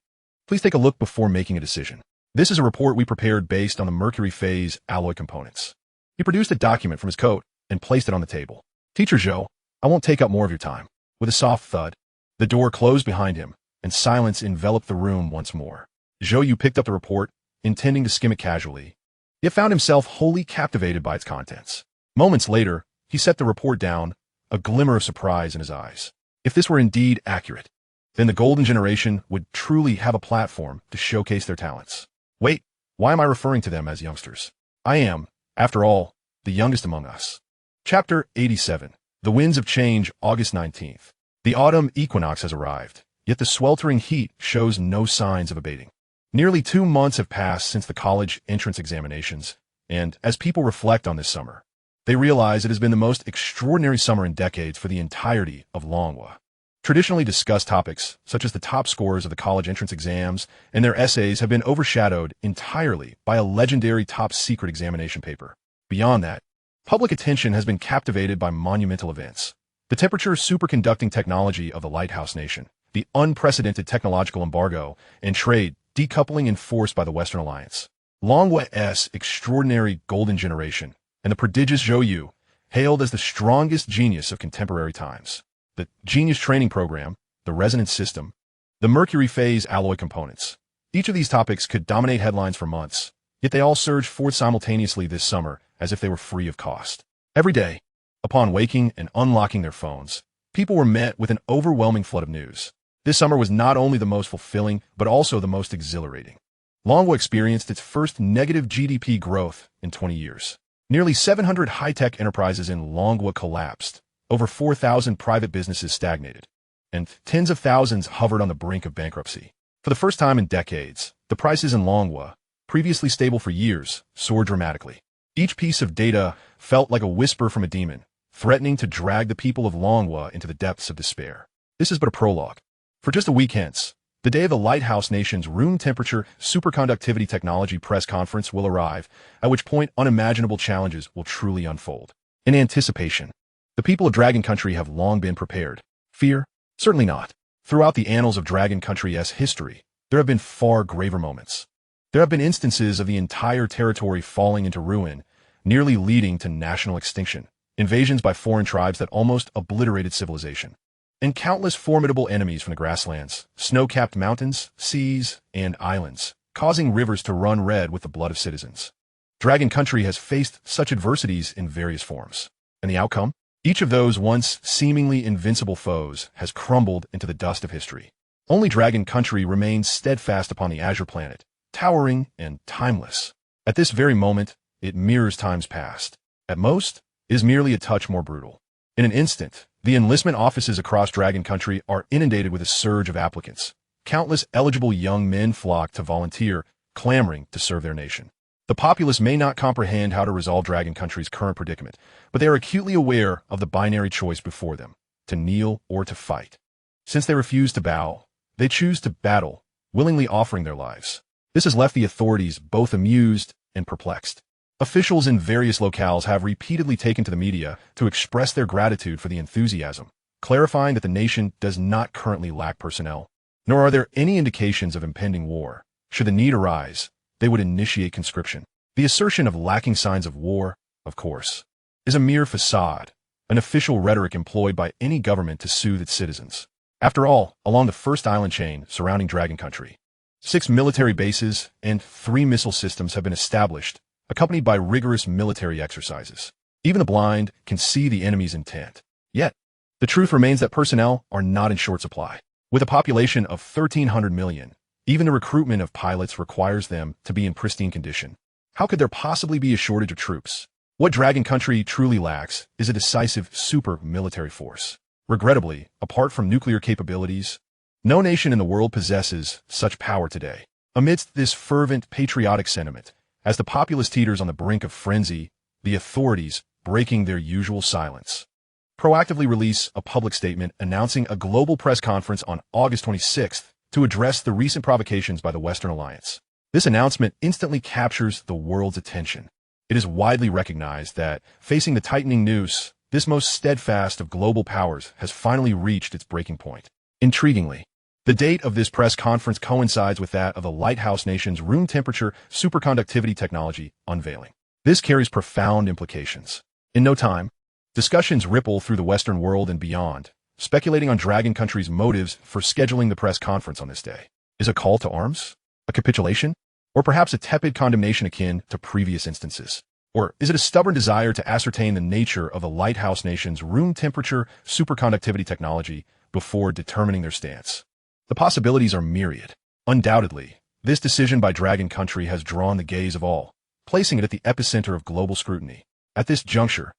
Please take a look before making a decision. This is a report we prepared based on the mercury phase alloy components. He produced a document from his coat and placed it on the table. Teacher Zhou, I won't take up more of your time. With a soft thud, the door closed behind him, and silence enveloped the room once more. Zhou Yu picked up the report, intending to skim it casually, yet found himself wholly captivated by its contents. Moments later, he set the report down, a glimmer of surprise in his eyes. If this were indeed accurate, then the golden generation would truly have a platform to showcase their talents. Wait, why am I referring to them as youngsters? I am, after all, the youngest among us. Chapter 87. The Winds of Change, August 19th. The autumn equinox has arrived, yet the sweltering heat shows no signs of abating. Nearly 2 months have passed since the college entrance examinations, and as people reflect on this summer, they realize it has been the most extraordinary summer in decades for the entirety of Longguo. Traditionally discussed topics, such as the top scores of the college entrance exams and their essays, have been overshadowed entirely by a legendary top-secret examination paper. Beyond that, public attention has been captivated by monumental events. The temperature superconducting technology of the Lighthouse Nation, the unprecedented technological embargo and trade decoupling enforced by the Western Alliance, Longguo's extraordinary golden generation, and the prodigious Zhou You, hailed as the strongest genius of contemporary times. The Genius Training Program, the Resonance System, the Mercury Phase alloy components. Each of these topics could dominate headlines for months, yet they all surged forth simultaneously this summer as if they were free of cost. Every day, upon waking and unlocking their phones, people were met with an overwhelming flood of news. This summer was not only the most fulfilling, but also the most exhilarating. Longguo experienced its first negative GDP growth in 20 years. Nearly 700 high-tech enterprises in Longguo collapsed, over 4,000 private businesses stagnated, and tens of thousands hovered on the brink of bankruptcy. For the first time in decades, the prices in Longguo, previously stable for years, soared dramatically. Each piece of data felt like a whisper from a demon, threatening to drag the people of Longguo into the depths of despair. This is but a prologue. For just a week hence, the day of the Lighthouse Nation's room temperature superconductivity technology press conference will arrive, at which point unimaginable challenges will truly unfold. In anticipation, the people of Dragon Country have long been prepared. Fear? Certainly not. Throughout the annals of Dragon Country's history, there have been far graver moments. There have been instances of the entire territory falling into ruin, nearly leading to national extinction, invasions by foreign tribes that almost obliterated civilization, and countless formidable enemies from the grasslands, snow-capped mountains, seas, and islands, causing rivers to run red with the blood of citizens. Dragon Country has faced such adversities in various forms. And the outcome? Each of those once seemingly invincible foes has crumbled into the dust of history. Only Dragon Country remains steadfast upon the Azure Planet, towering and timeless. At this very moment, it mirrors times past. At most, it is merely a touch more brutal. In an instant, the enlistment offices across Dragon Country are inundated with a surge of applicants. Countless eligible young men flock to volunteer, clamoring to serve their nation. The populace may not comprehend how to resolve Dragon Country's current predicament, but they are acutely aware of the binary choice before them, to kneel or to fight. Since they refuse to bow, they choose to battle, willingly offering their lives. This has left the authorities both amused and perplexed. Officials in various locales have repeatedly taken to the media to express their gratitude for the enthusiasm, clarifying that the nation does not currently lack personnel, nor are there any indications of impending war. Should the need arise, they would initiate conscription. The assertion of lacking signs of war, of course, is a mere facade, an official rhetoric employed by any government to soothe its citizens. After all, along the first island chain surrounding Dragon Country, 6 military bases and 3 missile systems have been established, accompanied by rigorous military exercises. Even the blind can see the enemy's intent. Yet, the truth remains that personnel are not in short supply. With a population of 1,300 million, even the recruitment of pilots requires them to be in pristine condition. How could there possibly be a shortage of troops? What Dragon Country truly lacks is a decisive super military force. Regrettably, apart from nuclear capabilities, no nation in the world possesses such power today. Amidst this fervent patriotic sentiment, as the populace teeters on the brink of frenzy, the authorities, breaking their usual silence, proactively release a public statement announcing a global press conference on August 26th to address the recent provocations by the Western Alliance. This announcement instantly captures the world's attention. It is widely recognized that, facing the tightening noose, this most steadfast of global powers has finally reached its breaking point. Intriguingly, the date of this press conference coincides with that of the Lighthouse Nation's room temperature superconductivity technology unveiling. This carries profound implications. In no time, discussions ripple through the Western world and beyond, speculating on Dragon Country's motives for scheduling the press conference on this day. Is a call to arms? A capitulation? Or perhaps a tepid condemnation akin to previous instances? Or is it a stubborn desire to ascertain the nature of the lighthouse nation's room temperature superconductivity technology before determining their stance? The possibilities are myriad. Undoubtedly, this decision by Dragon Country has drawn the gaze of all, placing it at the epicenter of global scrutiny. At this juncture,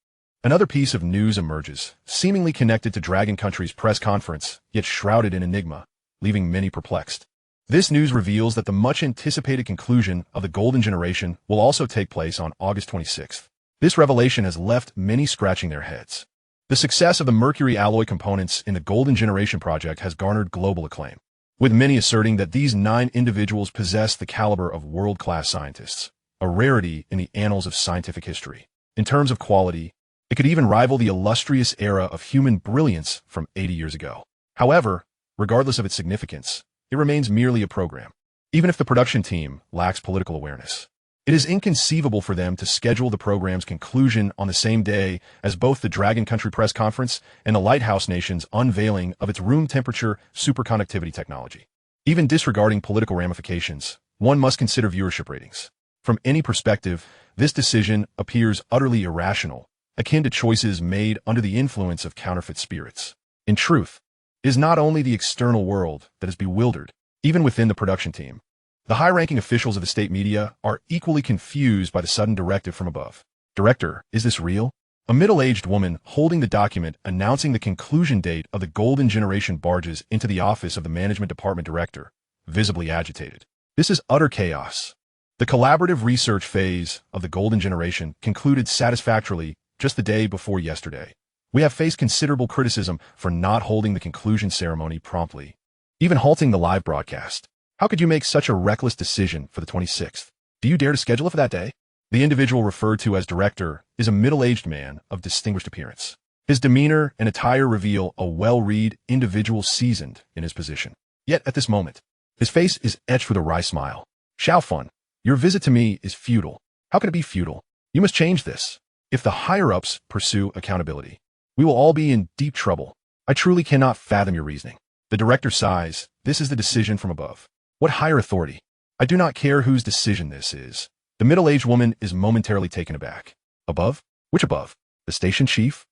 another piece of news emerges, seemingly connected to Dragon Country's press conference, yet shrouded in enigma, leaving many perplexed. This news reveals that the much-anticipated conclusion of the Golden Generation will also take place on August 26th. This revelation has left many scratching their heads. The success of the mercury alloy components in the Golden Generation project has garnered global acclaim, with many asserting that these 9 individuals possess the caliber of world-class scientists, a rarity in the annals of scientific history. In terms of quality, it could even rival the illustrious era of human brilliance from 80 years ago. However, regardless of its significance, it remains merely a program. Even if the production team lacks political awareness, it is inconceivable for them to schedule the program's conclusion on the same day as both the Dragon Country press conference and the Lighthouse Nation's unveiling of its room temperature superconductivity technology. Even disregarding political ramifications, one must consider viewership ratings. From any perspective, this decision appears utterly irrational, akin to choices made under the influence of counterfeit spirits. In truth, it is not only the external world that is bewildered, even within the production team. The high-ranking officials of the state media are equally confused by the sudden directive from above. Director, is this real? A middle-aged woman holding the document announcing the conclusion date of the Golden Generation barges into the office of the Management Department Director, visibly agitated. This is utter chaos. The collaborative research phase of the Golden Generation concluded satisfactorily just the day before yesterday. We have faced considerable criticism for not holding the conclusion ceremony promptly, even halting the live broadcast. How could you make such a reckless decision for the 26th? Do you dare to schedule it for that day? The individual referred to as director is a middle-aged man of distinguished appearance. His demeanor and attire reveal a well-read individual seasoned in his position. Yet at this moment, his face is etched with a wry smile. Xiaofun, your visit to me is futile. How can it be futile? You must change this. If the higher-ups pursue accountability, we will all be in deep trouble. I truly cannot fathom your reasoning. The director sighs. This is the decision from above. What higher authority? I do not care whose decision this is. The middle-aged woman is momentarily taken aback. Above? Which above? The station chief?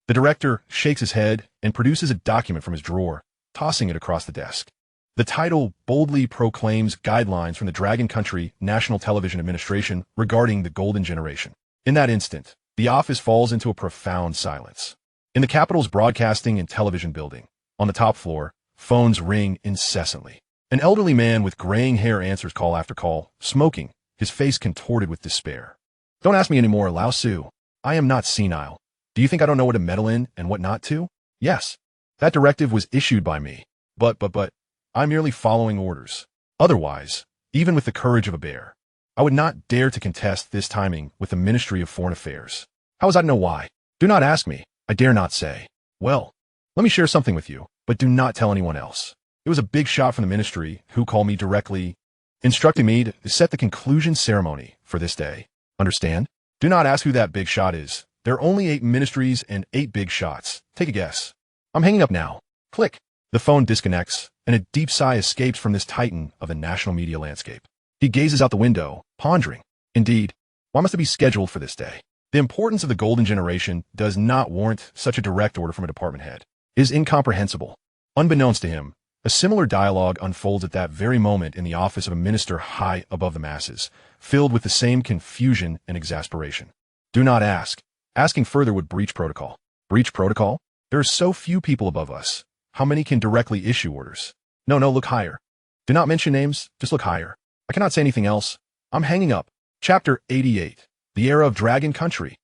The director shakes his head and produces a document from his drawer, tossing it across the desk. The title boldly proclaims guidelines from the Dragon Country National Television Administration regarding the Golden Generation. In that instant, the office falls into a profound silence. In the capital's broadcasting and television building, on the top floor, phones ring incessantly. An elderly man with graying hair answers call after call, smoking, his face contorted with despair. Don't ask me anymore, Lao Su. I am not senile. Do you think I don't know what to meddle in and what not to? Yes. That directive was issued by me. But, I'm merely following orders. Otherwise, even with the courage of a bear, I would not dare to contest this timing with the Ministry of Foreign Affairs. How was I to know why? Do not ask me. I dare not say. Well, let me share something with you, but do not tell anyone else. It was a big shot from the ministry who called me directly, instructing me to set the conclusion ceremony for this day. Understand? Do not ask who that big shot is. There are only 8 ministries and 8 big shots. Take a guess. I'm hanging up now. Click. The phone disconnects, and a deep sigh escapes from this titan of the national media landscape. He gazes out the window, pondering. Indeed, why must it be scheduled for this day? The importance of the Golden Generation does not warrant such a direct order from a department head. It is incomprehensible. Unbeknownst to him, a similar dialogue unfolds at that very moment in the office of a minister high above the masses, filled with the same confusion and exasperation. Do not ask. Asking further would breach protocol. Breach protocol? There are so few people above us. How many can directly issue orders? No, look higher. Do not mention names, just look higher. I cannot say anything else. I'm hanging up. Chapter 88. The Era of Dragon Country.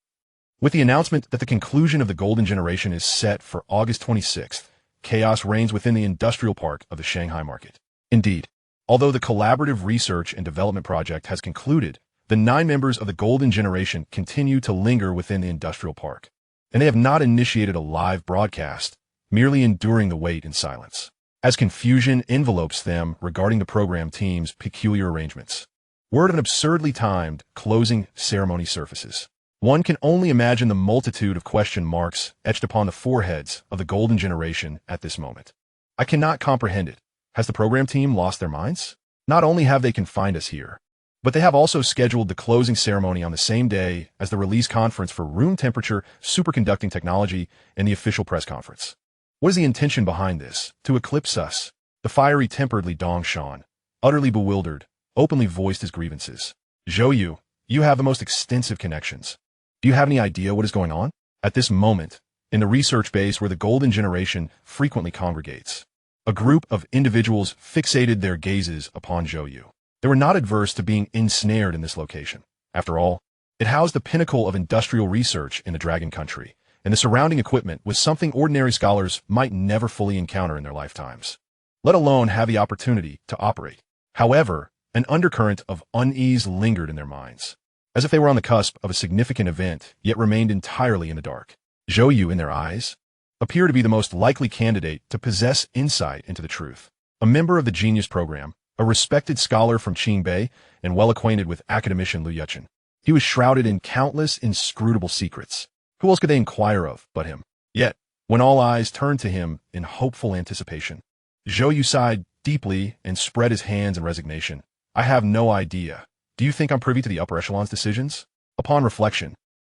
With the announcement that the conclusion of the Golden Generation is set for August 26th, chaos reigns within the industrial park of the Shanghai market. Indeed, although the collaborative research and development project has concluded, the 9 members of the Golden Generation continue to linger within the industrial park, and they have not initiated a live broadcast, merely enduring the wait in silence, as confusion envelopes them regarding the program team's peculiar arrangements. Word of an absurdly timed closing ceremony surfaces. One can only imagine the multitude of question marks etched upon the foreheads of the golden generation at this moment. I cannot comprehend it. Has the program team lost their minds? Not only have they confined us here, but they have also scheduled the closing ceremony on the same day as the release conference for room temperature superconducting technology and the official press conference. What is the intention behind this? To eclipse us? The fiery tempered Li Dongshan, utterly bewildered, openly voiced his grievances. Zhou You, you have the most extensive connections. Do you have any idea what is going on? At this moment, in the research base where the golden generation frequently congregates, a group of individuals fixated their gazes upon Zhou You. They were not adverse to being ensnared in this location. After all, it housed the pinnacle of industrial research in the Dragon Country, and the surrounding equipment was something ordinary scholars might never fully encounter in their lifetimes, let alone have the opportunity to operate. However, an undercurrent of unease lingered in their minds, as if they were on the cusp of a significant event, yet remained entirely in the dark. Zhou You, in their eyes, appeared to be the most likely candidate to possess insight into the truth. A member of the Genius Program, a respected scholar from Qingbei and well acquainted with academician Liu Yuchen. He was shrouded in countless inscrutable secrets. Who else could they inquire of but him? Yet, when all eyes turned to him in hopeful anticipation, Zhou You sighed deeply and spread his hands in resignation. I have no idea. Do you think I'm privy to the upper echelons' decisions? Upon reflection,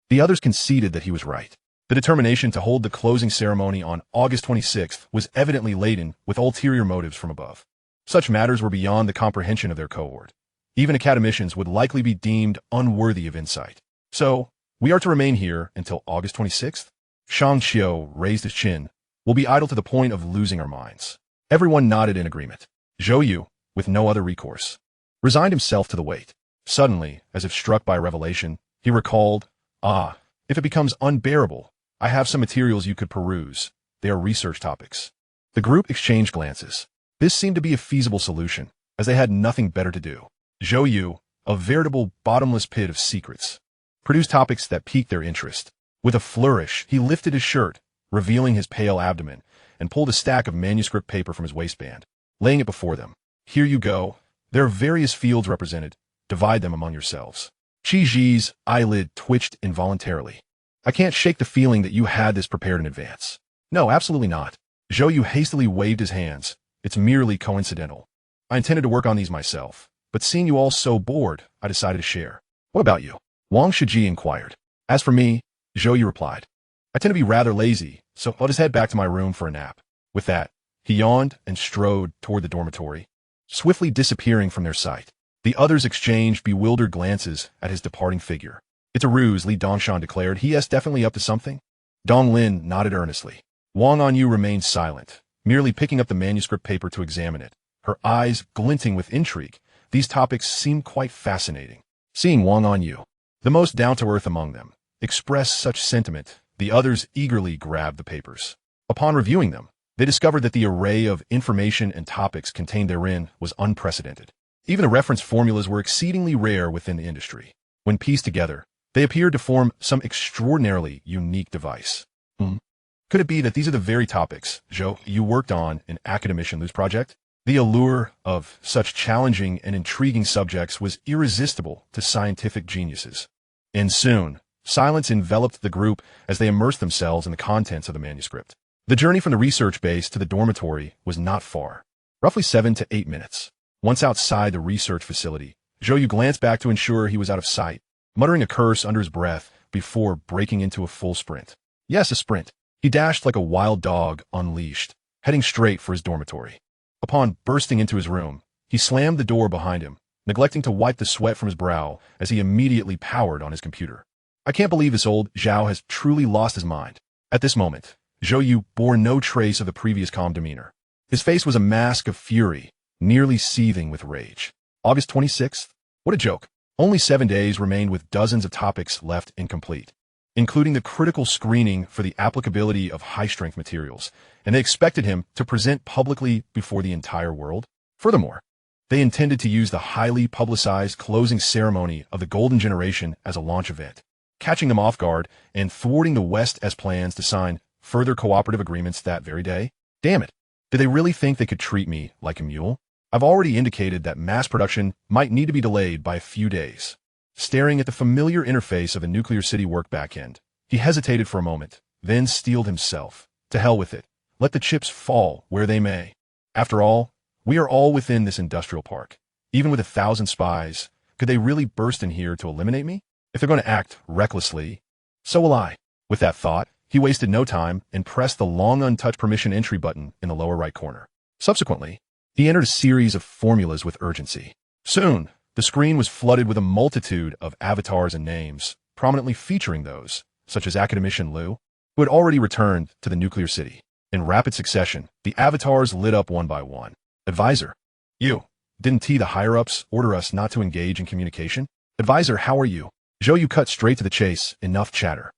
the others conceded that he was right. The determination to hold the closing ceremony on August 26th was evidently laden with ulterior motives from above. Such matters were beyond the comprehension of their cohort. Even academicians would likely be deemed unworthy of insight. So, we are to remain here until August 26th? Shang Qiu raised his chin. We'll be idle to the point of losing our minds. Everyone nodded in agreement. Zhou You, with no other recourse, resigned himself to the wait. Suddenly, as if struck by a revelation, he recalled, if it becomes unbearable, I have some materials you could peruse. They are research topics. The group exchanged glances. This seemed to be a feasible solution, as they had nothing better to do. Zhou You, a veritable bottomless pit of secrets, produced topics that piqued their interest. With a flourish, he lifted his shirt, revealing his pale abdomen, and pulled a stack of manuscript paper from his waistband, laying it before them. Here you go. There are various fields represented. Divide them among yourselves. Qi Ji's eyelid twitched involuntarily. I can't shake the feeling that you had this prepared in advance. No, absolutely not. Zhou You hastily waved his hands. It's merely coincidental. I intended to work on these myself, but seeing you all so bored, I decided to share. What about you? Wang Shiji inquired. As for me, Zhou You replied, I tend to be rather lazy, so I'll just head back to my room for a nap. With that, he yawned and strode toward the dormitory, swiftly disappearing from their sight. The others exchanged bewildered glances at his departing figure. It's a ruse, Li Dongshan declared. He is definitely up to something. Dong Lin nodded earnestly. Wang Yu remained silent, merely picking up the manuscript paper to examine it, her eyes glinting with intrigue. These topics seemed quite fascinating. Seeing Wang Yu, the most down-to-earth among them, express such sentiment, the others eagerly grabbed the papers. Upon reviewing them, they discovered that the array of information and topics contained therein was unprecedented. Even the reference formulas were exceedingly rare within the industry. When pieced together, they appeared to form some extraordinarily unique device. Could it be that these are the very topics, Zhou, you worked on in Academician Liu's project? The allure of such challenging and intriguing subjects was irresistible to scientific geniuses. And soon, silence enveloped the group as they immersed themselves in the contents of the manuscript. The journey from the research base to the dormitory was not far, roughly 7 to 8 minutes. Once outside the research facility, Zhou Yu glanced back to ensure he was out of sight, muttering a curse under his breath before breaking into a full sprint. Yes, a sprint. He dashed like a wild dog unleashed, heading straight for his dormitory. Upon bursting into his room, he slammed the door behind him, neglecting to wipe the sweat from his brow as he immediately powered on his computer. I can't believe this old Zhao has truly lost his mind. At this moment, Zhou Yu bore no trace of the previous calm demeanor. His face was a mask of fury, nearly seething with rage. August 26th? What a joke. Only 7 days remained with dozens of topics left incomplete, including the critical screening for the applicability of high-strength materials, and they expected him to present publicly before the entire world. Furthermore, they intended to use the highly publicized closing ceremony of the Golden Generation as a launch event, catching them off guard and thwarting the West as plans to sign further cooperative agreements that very day. Damn it. Did they really think they could treat me like a mule? I've already indicated that mass production might need to be delayed by a few days. staring at the familiar interface of the nuclear city work backend. He hesitated for a moment, then steeled himself. To hell with it. Let the chips fall where they may. After all, we are all within this industrial park. Even with 1,000 spies, could they really burst in here to eliminate me? If they're going to act recklessly, so will I. With that thought, he wasted no time and pressed the long untouched permission entry button in the lower right corner. Subsequently, he entered a series of formulas with urgency. Soon, the screen was flooded with a multitude of avatars and names, prominently featuring those, such as Academician Liu, who had already returned to the nuclear city. In rapid succession, the avatars lit up one by one. Advisor, you. Didn't the higher-ups order us not to engage in communication? Advisor, how are you? Zhou You cut straight to the chase. Enough chatter.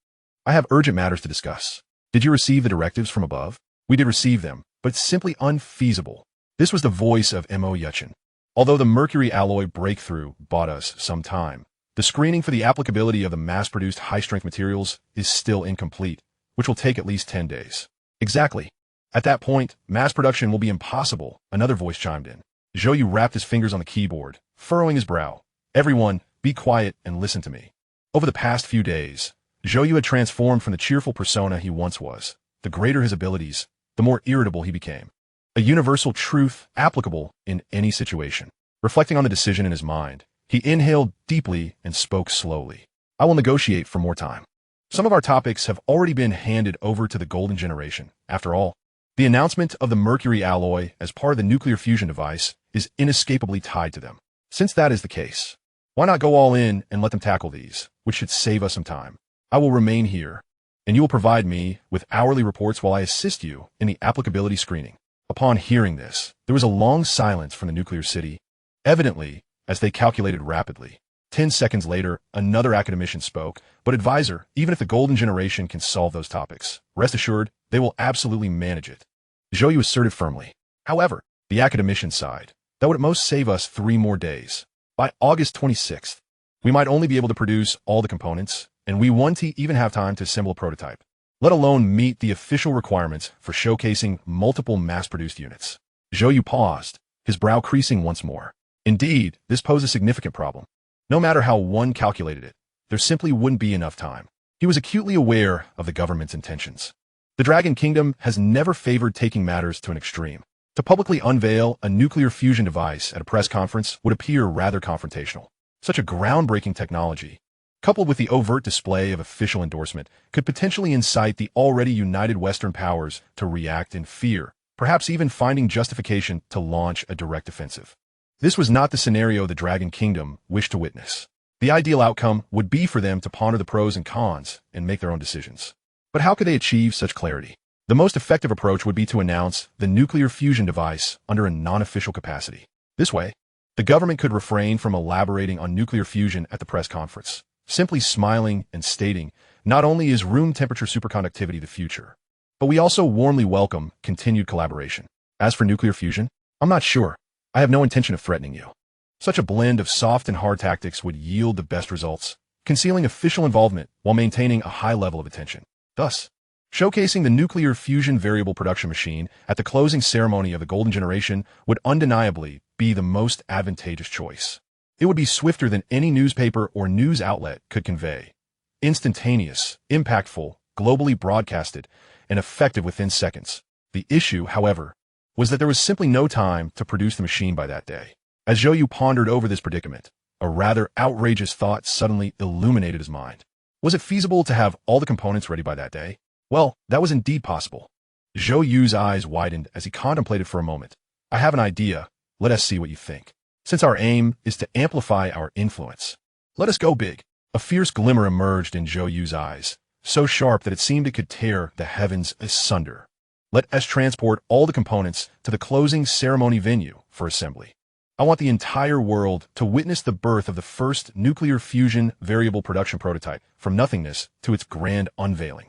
I have urgent matters to discuss. Did you receive the directives from above? We did receive them, but it's simply unfeasible. This was the voice of Mo Yuchen. Although the mercury alloy breakthrough bought us some time, the screening for the applicability of the mass-produced high-strength materials is still incomplete, which will take at least 10 days. Exactly. At that point, mass production will be impossible, another voice chimed in. Zhou Yu wrapped his fingers on the keyboard, furrowing his brow. Everyone, be quiet and listen to me. Over the past few days, Zhou Yu had transformed from the cheerful persona he once was. The greater his abilities, the more irritable he became. A universal truth applicable in any situation. Reflecting on the decision in his mind, he inhaled deeply and spoke slowly. I will negotiate for more time. Some of our topics have already been handed over to the golden generation. After all, the announcement of the mercury alloy as part of the nuclear fusion device is inescapably tied to them. Since that is the case, why not go all in and let them tackle these, which should save us some time? I will remain here, and you will provide me with hourly reports while I assist you in the applicability screening. Upon hearing this, there was a long silence from the nuclear city, evidently as they calculated rapidly. 10 seconds later, another academician spoke, but advisor, even if the golden generation can solve those topics, rest assured, they will absolutely manage it. Zhou Yu asserted firmly. However, the academician sighed. That would at most save us 3 more days. By August 26th, we might only be able to produce all the components, and we won't even have time to assemble a prototype, let alone meet the official requirements for showcasing multiple mass-produced units. Zhou Yu paused, his brow creasing once more. Indeed, this posed a significant problem. No matter how one calculated it, there simply wouldn't be enough time. He was acutely aware of the government's intentions. The Dragon Kingdom has never favored taking matters to an extreme. To publicly unveil a nuclear fusion device at a press conference would appear rather confrontational. Such a groundbreaking technology, coupled with the overt display of official endorsement, could potentially incite the already united Western powers to react in fear, perhaps even finding justification to launch a direct offensive. This was not the scenario the Dragon Kingdom wished to witness. The ideal outcome would be for them to ponder the pros and cons and make their own decisions. But how could they achieve such clarity? The most effective approach would be to announce the nuclear fusion device under a non-official capacity. This way, the government could refrain from elaborating on nuclear fusion at the press conference, simply smiling and stating, not only is room temperature superconductivity the future, but we also warmly welcome continued collaboration. As for nuclear fusion, I'm not sure. I have no intention of threatening you. Such a blend of soft and hard tactics would yield the best results, concealing official involvement while maintaining a high level of attention. Thus, showcasing the nuclear fusion variable production machine at the closing ceremony of the Golden Generation would undeniably be the most advantageous choice. It would be swifter than any newspaper or news outlet could convey. Instantaneous, impactful, globally broadcasted, and effective within seconds. The issue, however, was that there was simply no time to produce the machine by that day. As Zhou Yu pondered over this predicament, a rather outrageous thought suddenly illuminated his mind. Was it feasible to have all the components ready by that day? Well, that was indeed possible. Zhou Yu's eyes widened as he contemplated for a moment. I have an idea. Let us see what you think. Since our aim is to amplify our influence, let us go big. A fierce glimmer emerged in Zhou Yu's eyes, so sharp that it seemed it could tear the heavens asunder. Let us transport all the components to the closing ceremony venue for assembly. I want the entire world to witness the birth of the first nuclear fusion variable production prototype from nothingness to its grand unveiling.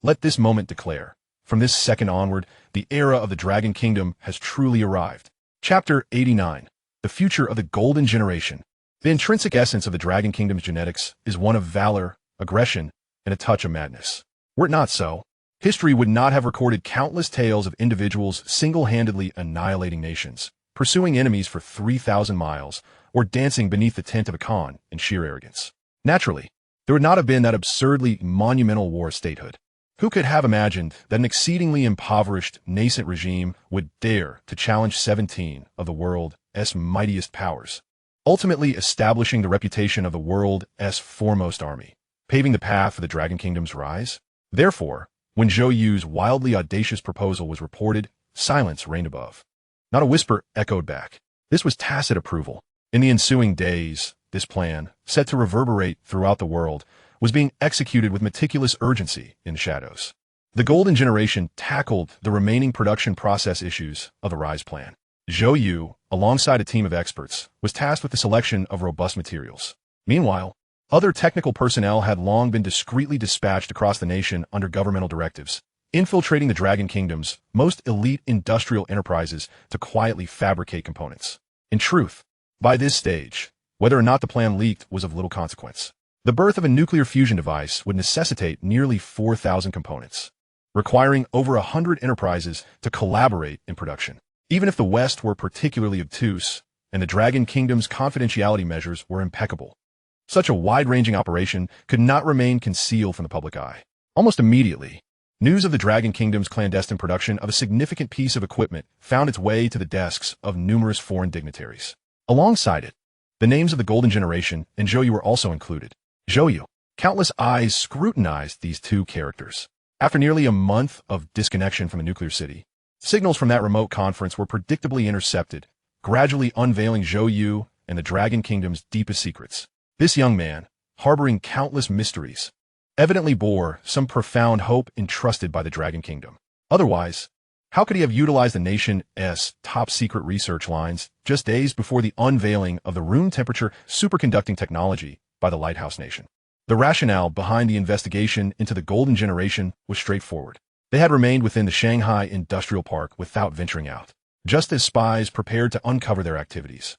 Let this moment declare, from this second onward, the era of the Dragon Kingdom has truly arrived. Chapter 89. The Future of the Golden Generation. The intrinsic essence of the Dragon Kingdom's genetics is one of valor, aggression, and a touch of madness. Were it not so, history would not have recorded countless tales of individuals single-handedly annihilating nations, pursuing enemies for 3,000 miles, or dancing beneath the tent of a Khan in sheer arrogance. Naturally, there would not have been that absurdly monumental war of statehood. Who could have imagined that an exceedingly impoverished, nascent regime would dare to challenge 17 of the world's mightiest powers, ultimately establishing the reputation of the world's foremost army, paving the path for the Dragon Kingdom's rise? Therefore, when Zhou Yu's wildly audacious proposal was reported, silence reigned above. Not a whisper echoed back. This was tacit approval. In the ensuing days, this plan, set to reverberate throughout the world, was being executed with meticulous urgency in the shadows. The Golden Generation tackled the remaining production process issues of the Rise plan. Zhou Yu, alongside a team of experts, was tasked with the selection of robust materials. Meanwhile, other technical personnel had long been discreetly dispatched across the nation under governmental directives, infiltrating the Dragon Kingdom's most elite industrial enterprises to quietly fabricate components. In truth, by this stage, whether or not the plan leaked was of little consequence. The birth of a nuclear fusion device would necessitate nearly 4,000 components, requiring over 100 enterprises to collaborate in production. Even if the West were particularly obtuse and the Dragon Kingdom's confidentiality measures were impeccable, such a wide-ranging operation could not remain concealed from the public eye. Almost immediately, news of the Dragon Kingdom's clandestine production of a significant piece of equipment found its way to the desks of numerous foreign dignitaries. Alongside it, the names of the Golden Generation and Zhou Yu were also included. Zhou Yu. Countless eyes scrutinized these two characters. After nearly a month of disconnection from the nuclear city, signals from that remote conference were predictably intercepted, gradually unveiling Zhou Yu and the Dragon Kingdom's deepest secrets. This young man, harboring countless mysteries, evidently bore some profound hope entrusted by the Dragon Kingdom. Otherwise, how could he have utilized the nation's top-secret research lines just days before the unveiling of the room-temperature superconducting technology by the Lighthouse Nation? The rationale behind the investigation into the Golden Generation was straightforward. They had remained within the Shanghai Industrial Park without venturing out, just as spies prepared to uncover their activities.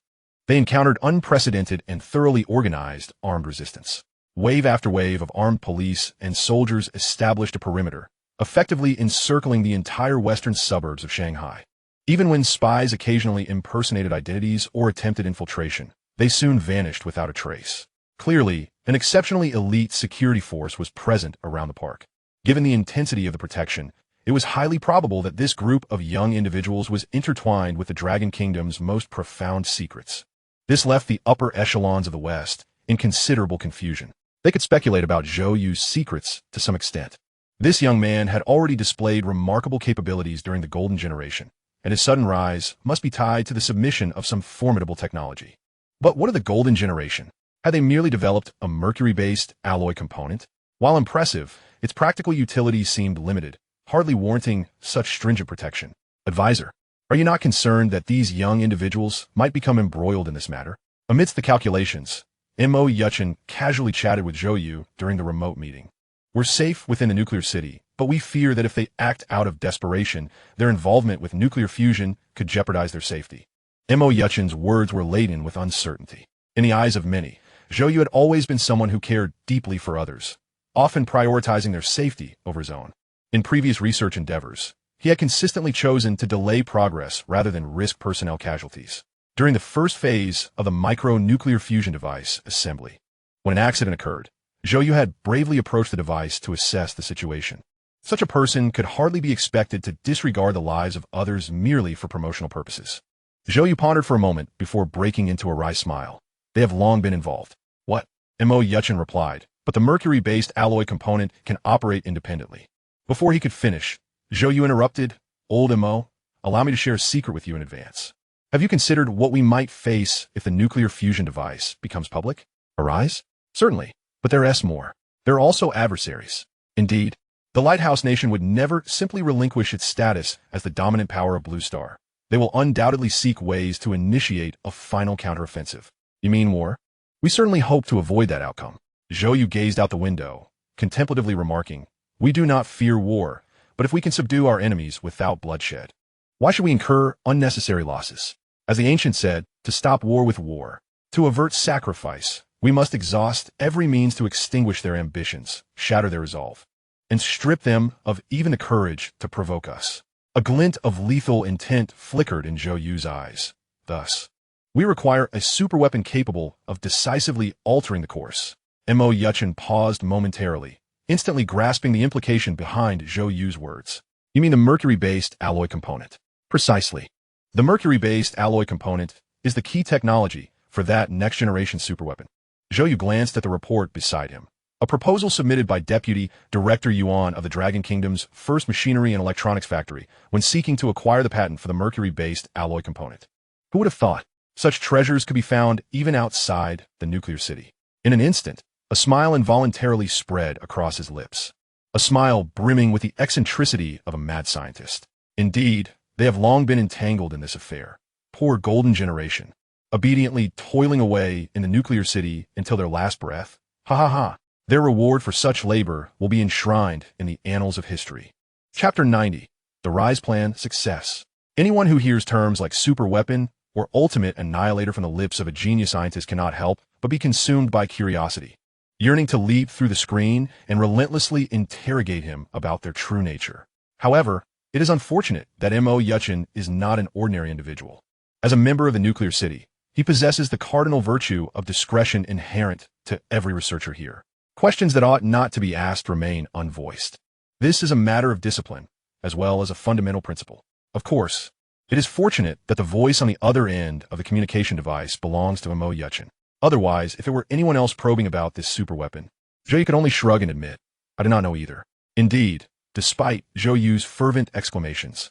They encountered unprecedented and thoroughly organized armed resistance. Wave after wave of armed police and soldiers established a perimeter, effectively encircling the entire western suburbs of Shanghai. Even when spies occasionally impersonated identities or attempted infiltration, they soon vanished without a trace. Clearly, an exceptionally elite security force was present around the park. Given the intensity of the protection, it was highly probable that this group of young individuals was intertwined with the Dragon Kingdom's most profound secrets. This left the upper echelons of the West in considerable confusion. They could speculate about Zhou Yu's secrets to some extent. This young man had already displayed remarkable capabilities during the Golden Generation, and his sudden rise must be tied to the submission of some formidable technology. But what of the Golden Generation? Had they merely developed a mercury-based alloy component? While impressive, its practical utility seemed limited, hardly warranting such stringent protection. Advisor, are you not concerned that these young individuals might become embroiled in this matter? Amidst the calculations, Mo Yuchen casually chatted with Zhou Yu during the remote meeting. We're safe within the nuclear city, but we fear that if they act out of desperation, their involvement with nuclear fusion could jeopardize their safety. Mo Yuchen's words were laden with uncertainty. In the eyes of many, Zhou Yu had always been someone who cared deeply for others, often prioritizing their safety over his own. In previous research endeavors, he had consistently chosen to delay progress rather than risk personnel casualties. During the first phase of the micro-nuclear fusion device assembly, when an accident occurred, Zhou Yu had bravely approached the device to assess the situation. Such a person could hardly be expected to disregard the lives of others merely for promotional purposes. Zhou Yu pondered for a moment before breaking into a wry smile. They have long been involved. What? Mo Yuchen replied, but the mercury-based alloy component can operate independently. Before he could finish, Zhou Yu interrupted. Old Mo, allow me to share a secret with you in advance. Have you considered what we might face if the nuclear fusion device becomes public? Arise? Certainly, but there is more. There are also adversaries. Indeed, the Lighthouse Nation would never simply relinquish its status as the dominant power of Blue Star. They will undoubtedly seek ways to initiate a final counteroffensive. You mean war? We certainly hope to avoid that outcome. Zhou Yu gazed out the window, contemplatively remarking, we do not fear war, but if we can subdue our enemies without bloodshed, why should we incur unnecessary losses? As the ancients said, to stop war with war, to avert sacrifice, we must exhaust every means to extinguish their ambitions, shatter their resolve, and strip them of even the courage to provoke us. A glint of lethal intent flickered in Zhou Yu's eyes. Thus, we require a superweapon capable of decisively altering the course. Mo Yuchen paused momentarily, instantly grasping the implication behind Zhou Yu's words. You mean the mercury-based alloy component? Precisely. The mercury-based alloy component is the key technology for that next-generation superweapon. Zhou Yu glanced at the report beside him. A proposal submitted by Deputy Director Yuan of the Dragon Kingdom's first machinery and electronics factory when seeking to acquire the patent for the mercury-based alloy component. Who would have thought such treasures could be found even outside the nuclear city? In an instant, a smile involuntarily spread across his lips. A smile brimming with the eccentricity of a mad scientist. Indeed, they have long been entangled in this affair. Poor golden generation, obediently toiling away in the nuclear city until their last breath. Ha ha ha. Their reward for such labor will be enshrined in the annals of history. Chapter 90. The Rise Plan Success. Anyone who hears terms like superweapon or ultimate annihilator from the lips of a genius scientist cannot help but be consumed by curiosity, yearning to leap through the screen and relentlessly interrogate him about their true nature. However, it is unfortunate that Mo Yuchen is not an ordinary individual. As a member of the nuclear city, he possesses the cardinal virtue of discretion inherent to every researcher here. Questions that ought not to be asked remain unvoiced. This is a matter of discipline, as well as a fundamental principle. Of course, it is fortunate that the voice on the other end of the communication device belongs to Mo Yuchen. Otherwise, if it were anyone else probing about this superweapon, Zhou Yu could only shrug and admit, I do not know either. Indeed, despite Zhou Yu's fervent exclamations,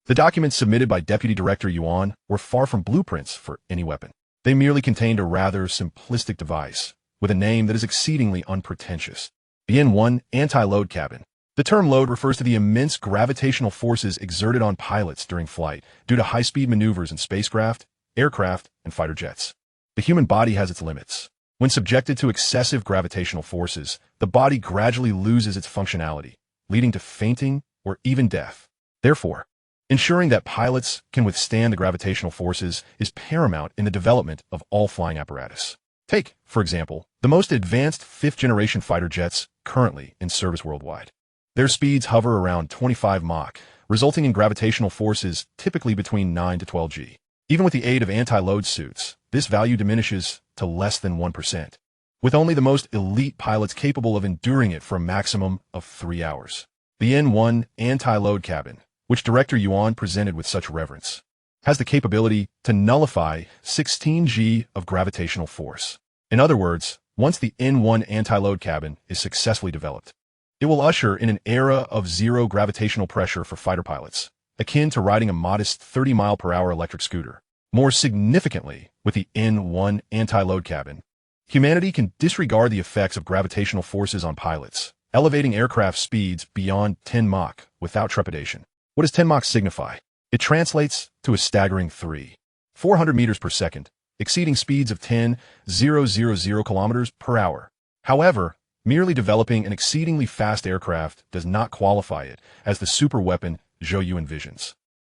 the documents submitted by Deputy Director Yuan were far from blueprints for any weapon. They merely contained a rather simplistic device, with a name that is exceedingly unpretentious. The N1 anti-load cabin. The term load refers to the immense gravitational forces exerted on pilots during flight due to high-speed maneuvers in spacecraft, aircraft, and fighter jets. The human body has its limits. When subjected to excessive gravitational forces, the body gradually loses its functionality, leading to fainting or even death. Therefore, ensuring that pilots can withstand the gravitational forces is paramount in the development of all flying apparatus. Take, for example, the most advanced fifth-generation fighter jets currently in service worldwide. Their speeds hover around 25 Mach, resulting in gravitational forces typically between 9 to 12 G. Even with the aid of anti-load suits, this value diminishes to less than 1%, with only the most elite pilots capable of enduring it for a maximum of 3 hours. The N1 anti-load cabin, which Director Yuan presented with such reverence, has the capability to nullify 16 G of gravitational force. In other words, once the N1 anti-load cabin is successfully developed, it will usher in an era of zero gravitational pressure for fighter pilots, akin to riding a modest 30-mile-per-hour electric scooter. More significantly, with the N1 anti-load cabin, humanity can disregard the effects of gravitational forces on pilots, elevating aircraft speeds beyond 10 Mach without trepidation. What does 10 Mach signify? It translates to a staggering 400 meters per second, exceeding speeds of 10,000 kilometers per hour. However, merely developing an exceedingly fast aircraft does not qualify it as the superweapon Zhou Yu envisions.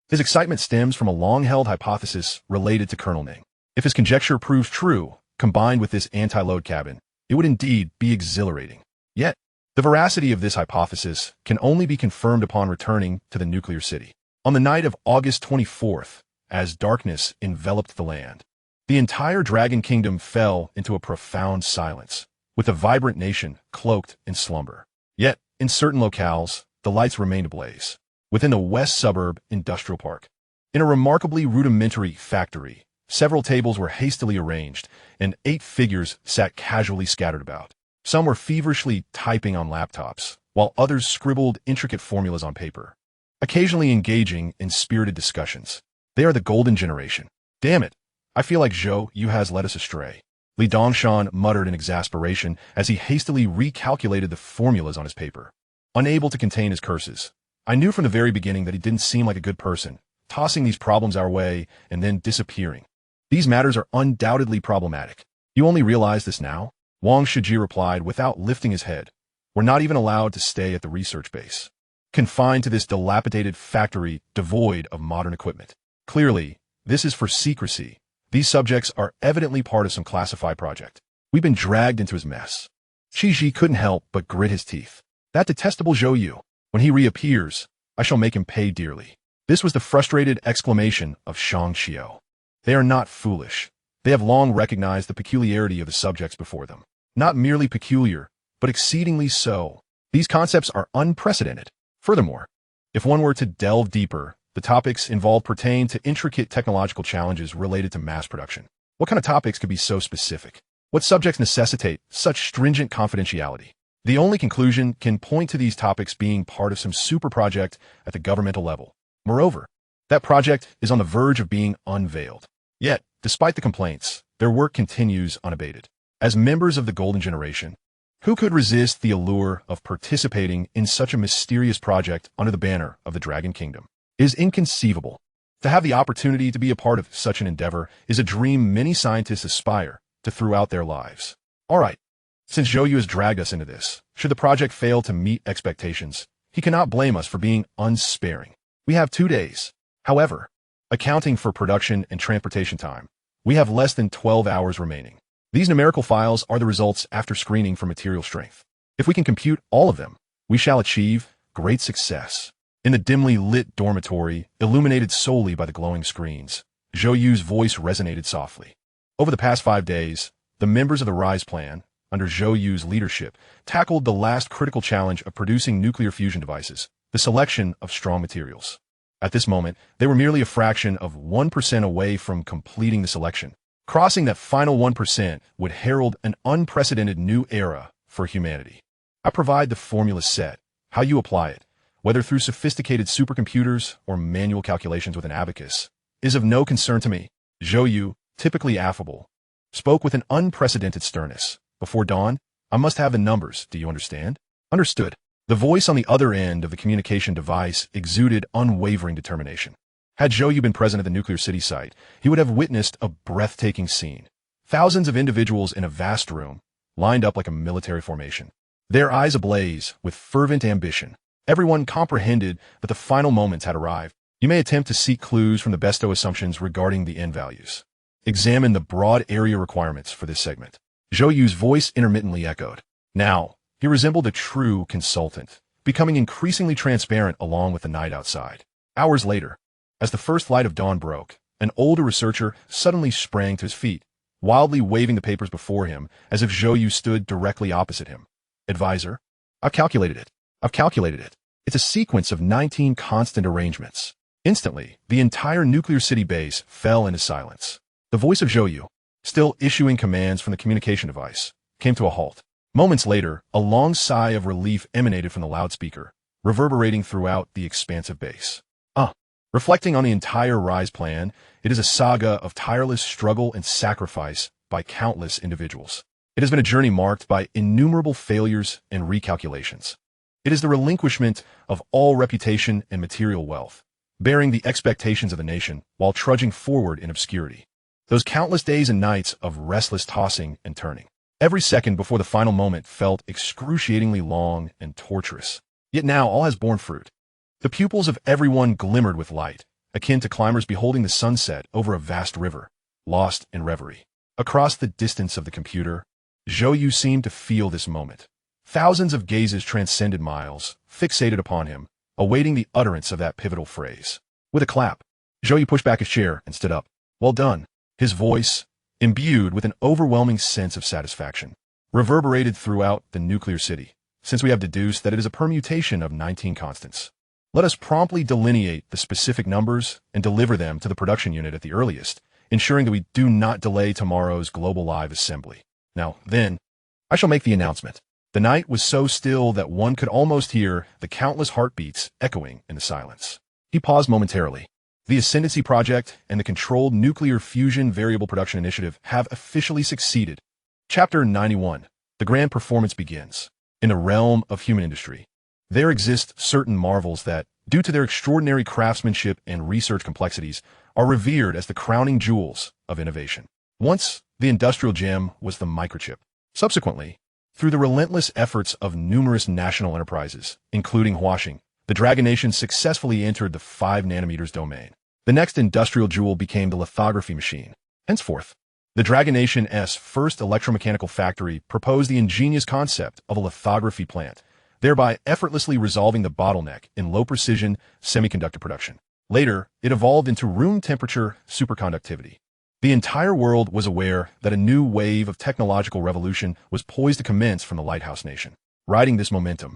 His excitement stems from a long-held hypothesis related to Colonel Ning. If his conjecture proves true, combined with this anti-load cabin, it would indeed be exhilarating. Yet, the veracity of this hypothesis can only be confirmed upon returning to the nuclear city. On the night of August 24th, as darkness enveloped the land, the entire Dragon Kingdom fell into a profound silence, with the vibrant nation cloaked in slumber. Yet, in certain locales, the lights remained ablaze. Within the West Suburb Industrial Park, in a remarkably rudimentary factory, several tables were hastily arranged, and 8 figures sat casually scattered about. Some were feverishly typing on laptops, while others scribbled intricate formulas on paper, occasionally engaging in spirited discussions. They are the golden generation. Damn it, I feel like Zhou Yu has led us astray. Li Dongshan muttered in exasperation as he hastily recalculated the formulas on his paper. Unable to contain his curses, I knew from the very beginning that he didn't seem like a good person, tossing these problems our way and then disappearing. These matters are undoubtedly problematic. You only realize this now? Wang Shiji replied without lifting his head. We're not even allowed to stay at the research base, confined to this dilapidated factory devoid of modern equipment. Clearly, this is for secrecy. These subjects are evidently part of some classified project. We've been dragged into his mess. Shiji couldn't help but grit his teeth. That detestable Zhou Yu. When he reappears, I shall make him pay dearly. This was the frustrated exclamation of Shang Xiao. They are not foolish. They have long recognized the peculiarity of the subjects before them. Not merely peculiar, but exceedingly so. These concepts are unprecedented. Furthermore, if one were to delve deeper, the topics involved pertain to intricate technological challenges related to mass production. What kind of topics could be so specific? What subjects necessitate such stringent confidentiality? The only conclusion can point to these topics being part of some super project at the governmental level. Moreover, that project is on the verge of being unveiled. Yet, despite the complaints, their work continues unabated. As members of the Golden Generation, who could resist the allure of participating in such a mysterious project under the banner of the Dragon Kingdom? It is inconceivable. To have the opportunity to be a part of such an endeavor is a dream many scientists aspire to throughout their lives. All right, since Zhou You has dragged us into this, should the project fail to meet expectations, he cannot blame us for being unsparing. We have 2 days. However, accounting for production and transportation time, we have less than 12 hours remaining. These numerical files are the results after screening for material strength. If we can compute all of them, we shall achieve great success. In the dimly lit dormitory, illuminated solely by the glowing screens, Zhou Yu's voice resonated softly. Over the past 5 days, the members of the Rise Plan, under Zhou Yu's leadership, tackled the last critical challenge of producing nuclear fusion devices, the selection of strong materials. At this moment, they were merely a fraction of 1% away from completing the selection. Crossing that final 1% would herald an unprecedented new era for humanity. I provide the formula set. How you apply it, whether through sophisticated supercomputers or manual calculations with an abacus, is of no concern to me. Zhou You, typically affable, spoke with an unprecedented sternness. Before dawn, I must have the numbers, do you understand? Understood. The voice on the other end of the communication device exuded unwavering determination. Had Zhou You been present at the nuclear city site, he would have witnessed a breathtaking scene. Thousands of individuals in a vast room, lined up like a military formation. Their eyes ablaze with fervent ambition. Everyone comprehended that the final moments had arrived. You may attempt to seek clues from the besto assumptions regarding the end values. Examine the broad area requirements for this segment. Zhou Yu's voice intermittently echoed. Now, he resembled a true consultant, becoming increasingly transparent along with the night outside. Hours later, as the first light of dawn broke, an older researcher suddenly sprang to his feet, wildly waving the papers before him as if Zhou Yu stood directly opposite him. Advisor, I've calculated it. It's a sequence of 19 constant arrangements. Instantly, the entire nuclear city base fell into silence. The voice of Zhou Yu, still issuing commands from the communication device, came to a halt. Moments later, a long sigh of relief emanated from the loudspeaker, reverberating throughout the expansive base. Reflecting on the entire Rise Plan, it is a saga of tireless struggle and sacrifice by countless individuals. It has been a journey marked by innumerable failures and recalculations. It is the relinquishment of all reputation and material wealth, bearing the expectations of the nation while trudging forward in obscurity. Those countless days and nights of restless tossing and turning. Every second before the final moment felt excruciatingly long and torturous. Yet now all has borne fruit. The pupils of everyone glimmered with light, akin to climbers beholding the sunset over a vast river, lost in reverie. Across the distance of the computer, Zhou Yu seemed to feel this moment. Thousands of gazes transcended miles, fixated upon him, awaiting the utterance of that pivotal phrase. With a clap, Zhou Yu pushed back his chair and stood up. Well done. His voice, imbued with an overwhelming sense of satisfaction, reverberated throughout the nuclear city, since we have deduced that it is a permutation of 19 constants. Let us promptly delineate the specific numbers and deliver them to the production unit at the earliest, ensuring that we do not delay tomorrow's global live assembly. Now, then, I shall make the announcement. The night was so still that one could almost hear the countless heartbeats echoing in the silence. He paused momentarily. The Ascendancy Project and the Controlled Nuclear Fusion Variable Production Initiative have officially succeeded. Chapter 91. The Grand Performance begins. In the realm of human industry, there exist certain marvels that, due to their extraordinary craftsmanship and research complexities, are revered as the crowning jewels of innovation. Once, the industrial gem was the microchip. Subsequently, through the relentless efforts of numerous national enterprises, including Huaxing, the Dragon Nation successfully entered the 5 nanometers domain. The next industrial jewel became the lithography machine. Henceforth, the Dragon Nation's first electromechanical factory proposed the ingenious concept of a lithography plant, thereby effortlessly resolving the bottleneck in low-precision semiconductor production. Later, it evolved into room-temperature superconductivity, The entire world was aware that a new wave of technological revolution was poised to commence from the Lighthouse Nation. Riding this momentum,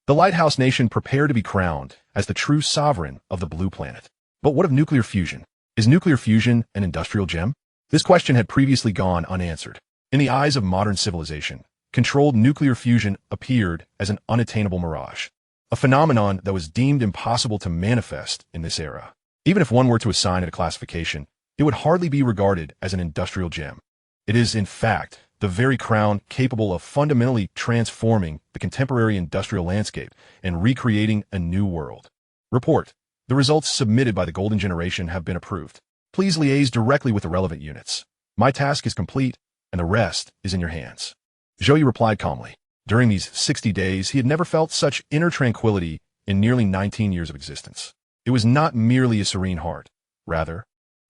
the Lighthouse Nation prepared to be crowned as the true sovereign of the Blue Planet. But what of nuclear fusion? Is nuclear fusion an industrial gem? This question had previously gone unanswered. In the eyes of modern civilization, controlled nuclear fusion appeared as an unattainable mirage, a phenomenon that was deemed impossible to manifest in this era. Even if one were to assign it a classification, it would hardly be regarded as an industrial gem. It is, in fact, the very crown capable of fundamentally transforming the contemporary industrial landscape and recreating a new world. Report. The results submitted by the Golden Generation have been approved. Please liaise directly with the relevant units. My task is complete, and the rest is in your hands. Zhou You replied calmly. During these 60 days, he had never felt such inner tranquility in nearly 19 years of existence. It was not merely a serene heart. Rather,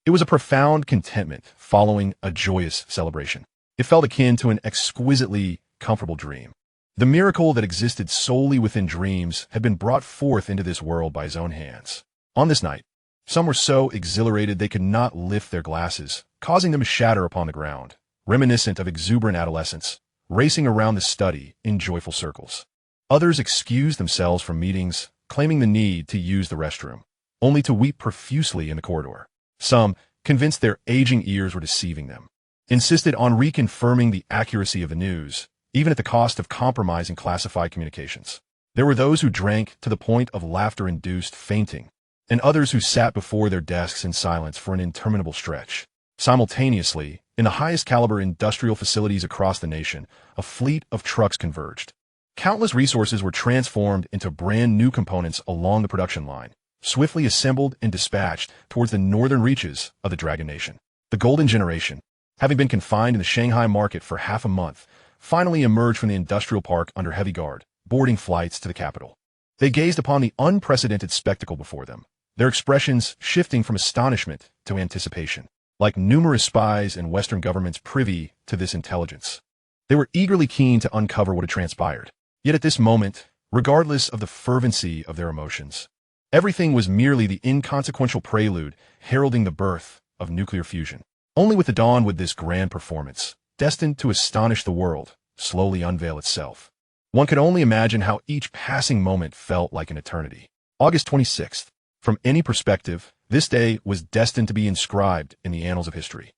it was a profound contentment following a joyous celebration. It felt akin to an exquisitely comfortable dream. The miracle that existed solely within dreams had been brought forth into this world by his own hands. On this night, some were so exhilarated they could not lift their glasses, causing them to shatter upon the ground, reminiscent of exuberant adolescence, racing around the study in joyful circles. Others excused themselves from meetings, claiming the need to use the restroom, only to weep profusely in the corridor. Some, convinced their aging ears were deceiving them, insisted on reconfirming the accuracy of the news, even at the cost of compromising classified communications. There were those who drank to the point of laughter-induced fainting, and others who sat before their desks in silence for an interminable stretch. Simultaneously, in the highest caliber industrial facilities across the nation, a fleet of trucks converged. Countless resources were transformed into brand new components along the production line, swiftly assembled and dispatched towards the northern reaches of the Dragon Nation. The Golden Generation, having been confined in the Shanghai market for half a month, finally emerged from the industrial park under heavy guard, boarding flights to the capital. They gazed upon the unprecedented spectacle before them, their expressions shifting from astonishment to anticipation. Like numerous spies and Western governments privy to this intelligence, they were eagerly keen to uncover what had transpired. Yet at this moment, regardless of the fervency of their emotions, everything was merely the inconsequential prelude heralding the birth of nuclear fusion. Only with the dawn would this grand performance, destined to astonish the world, slowly unveil itself. One could only imagine how each passing moment felt like an eternity. August 26th. From any perspective, this day was destined to be inscribed in the annals of history.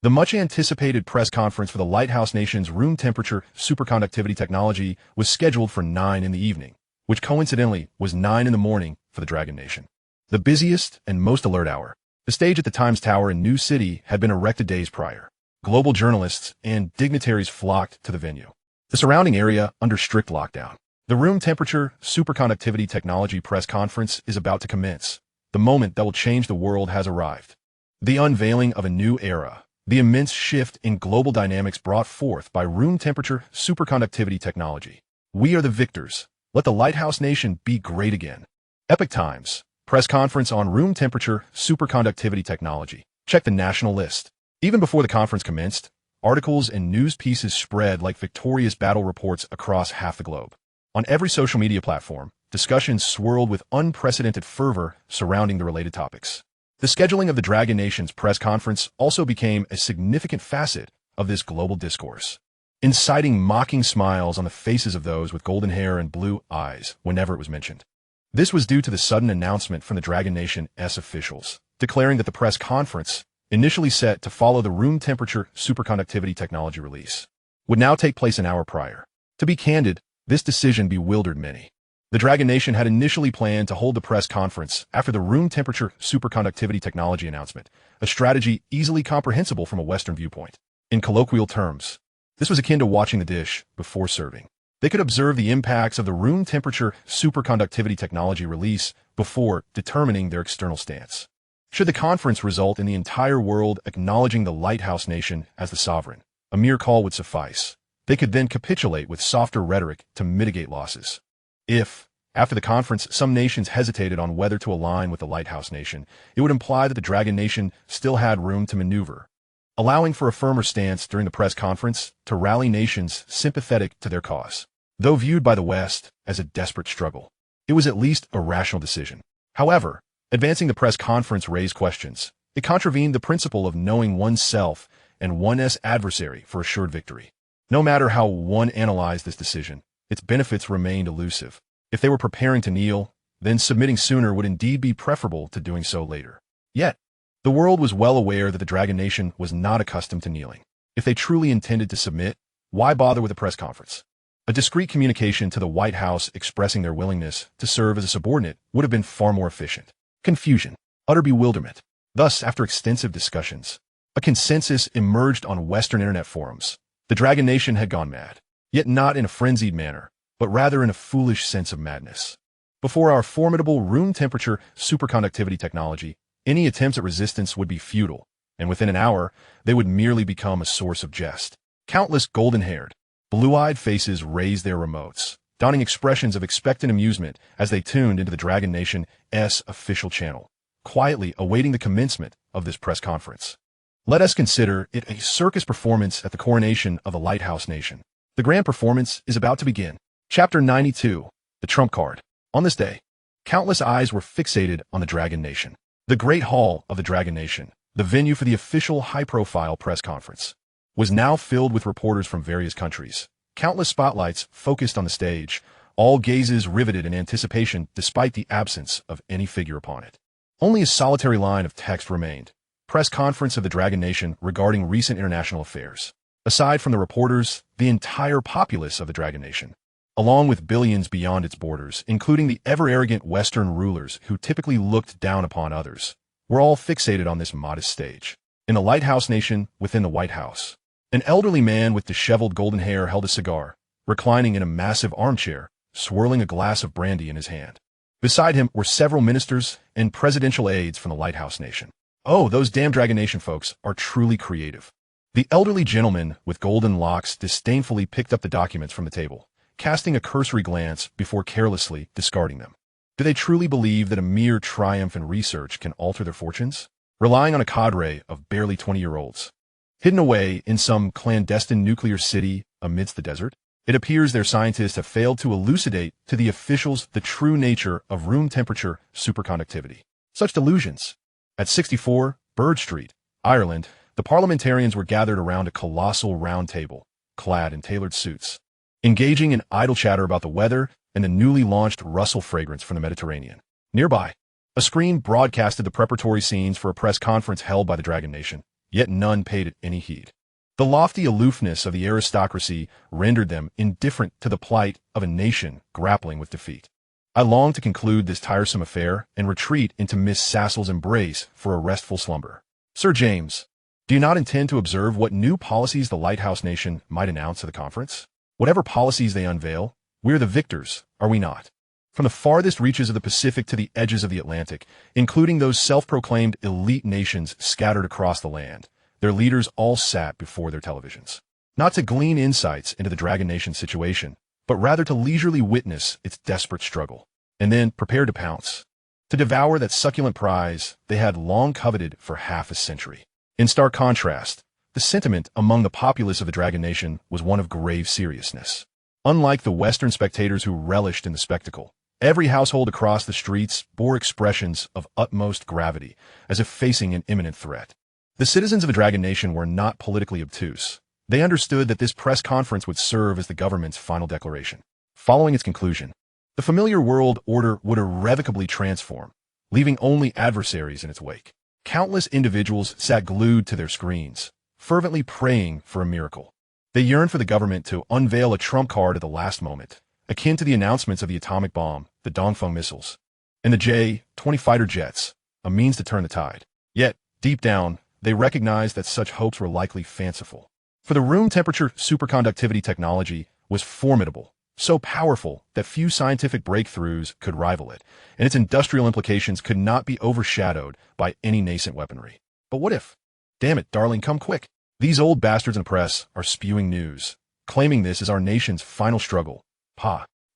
The much-anticipated press conference for the Lighthouse Nation's room temperature superconductivity technology was scheduled for 9 in the evening, which coincidentally was 9 in the morning for the Dragon Nation. The busiest and most alert hour. The stage at the Times Tower in New City had been erected days prior. Global journalists and dignitaries flocked to the venue. The surrounding area under strict lockdown. The room temperature superconductivity technology press conference is about to commence. The moment that will change the world has arrived. The unveiling of a new era. The immense shift in global dynamics brought forth by room temperature superconductivity technology. We are the victors. Let the Lighthouse Nation be great again. Epic Times. Press conference on room temperature superconductivity technology. Check the national list. Even before the conference commenced, articles and news pieces spread like victorious battle reports across half the globe. On every social media platform, discussions swirled with unprecedented fervor surrounding the related topics. The scheduling of the Dragon Nation's press conference also became a significant facet of this global discourse, inciting mocking smiles on the faces of those with golden hair and blue eyes whenever it was mentioned. This was due to the sudden announcement from the Dragon Nation's officials, declaring that the press conference, initially set to follow the room temperature superconductivity technology release, would now take place an hour prior. To be candid, this decision bewildered many. The Dragon Nation had initially planned to hold the press conference after the room temperature superconductivity technology announcement, a strategy easily comprehensible from a Western viewpoint. In colloquial terms, this was akin to watching the dish before serving. They could observe the impacts of the room temperature superconductivity technology release before determining their external stance. Should the conference result in the entire world acknowledging the Lighthouse Nation as the sovereign, a mere call would suffice. They could then capitulate with softer rhetoric to mitigate losses. If, after the conference, some nations hesitated on whether to align with the Lighthouse Nation, it would imply that the Dragon Nation still had room to maneuver, allowing for a firmer stance during the press conference to rally nations sympathetic to their cause. Though viewed by the West as a desperate struggle, it was at least a rational decision. However, advancing the press conference raised questions. It contravened the principle of knowing oneself and one's adversary for assured victory. No matter how one analyzed this decision, its benefits remained elusive. If they were preparing to kneel, then submitting sooner would indeed be preferable to doing so later. Yet, the world was well aware that the Dragon Nation was not accustomed to kneeling. If they truly intended to submit, why bother with a press conference? A discreet communication to the White House expressing their willingness to serve as a subordinate would have been far more efficient. Confusion, utter bewilderment. Thus, after extensive discussions, a consensus emerged on Western internet forums. The Dragon Nation had gone mad, yet not in a frenzied manner, but rather in a foolish sense of madness. Before our formidable room-temperature superconductivity technology, any attempts at resistance would be futile, and within an hour, they would merely become a source of jest. Countless golden-haired, blue-eyed faces raised their remotes, donning expressions of expectant amusement as they tuned into the Dragon Nation's official channel, quietly awaiting the commencement of this press conference. Let us consider it a circus performance at the coronation of the Lighthouse Nation. The grand performance is about to begin. Chapter 92, The Trump Card. On this day, countless eyes were fixated on the Dragon Nation. The Great Hall of the Dragon Nation, the venue for the official high-profile press conference, was now filled with reporters from various countries. Countless spotlights focused on the stage, all gazes riveted in anticipation despite the absence of any figure upon it. Only a solitary line of text remained. Press conference of the Dragon Nation regarding recent international affairs. Aside from the reporters, the entire populace of the Dragon Nation, along with billions beyond its borders, including the ever-arrogant Western rulers who typically looked down upon others, were all fixated on this modest stage. In the Lighthouse Nation, within the White House, an elderly man with disheveled golden hair held a cigar, reclining in a massive armchair, swirling a glass of brandy in his hand. Beside him were several ministers and presidential aides from the Lighthouse Nation. Oh, those damn Dragon Nation folks are truly creative. The elderly gentleman with golden locks disdainfully picked up the documents from the table, casting a cursory glance before carelessly discarding them. Do they truly believe that a mere triumph in research can alter their fortunes? Relying on a cadre of barely 20-year-olds, hidden away in some clandestine nuclear city amidst the desert, it appears their scientists have failed to elucidate to the officials the true nature of room-temperature superconductivity. Such delusions. At 64 Bird Street, Ireland, the parliamentarians were gathered around a colossal round table, clad in tailored suits, engaging in idle chatter about the weather and the newly launched Russell fragrance from the Mediterranean. Nearby, a screen broadcasted the preparatory scenes for a press conference held by the Dragon Nation, yet none paid it any heed. The lofty aloofness of the aristocracy rendered them indifferent to the plight of a nation grappling with defeat. I long to conclude this tiresome affair and retreat into Miss Sassel's embrace for a restful slumber. Sir James, do you not intend to observe what new policies the Lighthouse Nation might announce at the conference? Whatever policies they unveil, we're the victors, are we not? From the farthest reaches of the Pacific to the edges of the Atlantic, including those self-proclaimed elite nations scattered across the land, their leaders all sat before their televisions. Not to glean insights into the Dragon Nation situation, but rather to leisurely witness its desperate struggle, and then prepare to pounce, to devour that succulent prize they had long coveted for half a century. In stark contrast, the sentiment among the populace of the Dragon Nation was one of grave seriousness. Unlike the Western spectators who relished in the spectacle, every household across the streets bore expressions of utmost gravity, as if facing an imminent threat. The citizens of the Dragon Nation were not politically obtuse. They understood that this press conference would serve as the government's final declaration. Following its conclusion, the familiar world order would irrevocably transform, leaving only adversaries in its wake. Countless individuals sat glued to their screens, fervently praying for a miracle. They yearned for the government to unveil a trump card at the last moment, akin to the announcements of the atomic bomb, the Dongfeng missiles, and the J-20 fighter jets, a means to turn the tide. Yet, deep down, they recognized that such hopes were likely fanciful. For the room-temperature superconductivity technology was formidable, so powerful that few scientific breakthroughs could rival it, and its industrial implications could not be overshadowed by any nascent weaponry. But what if? Damn it, darling, come quick. These old bastards in the press are spewing news, claiming this is our nation's final struggle.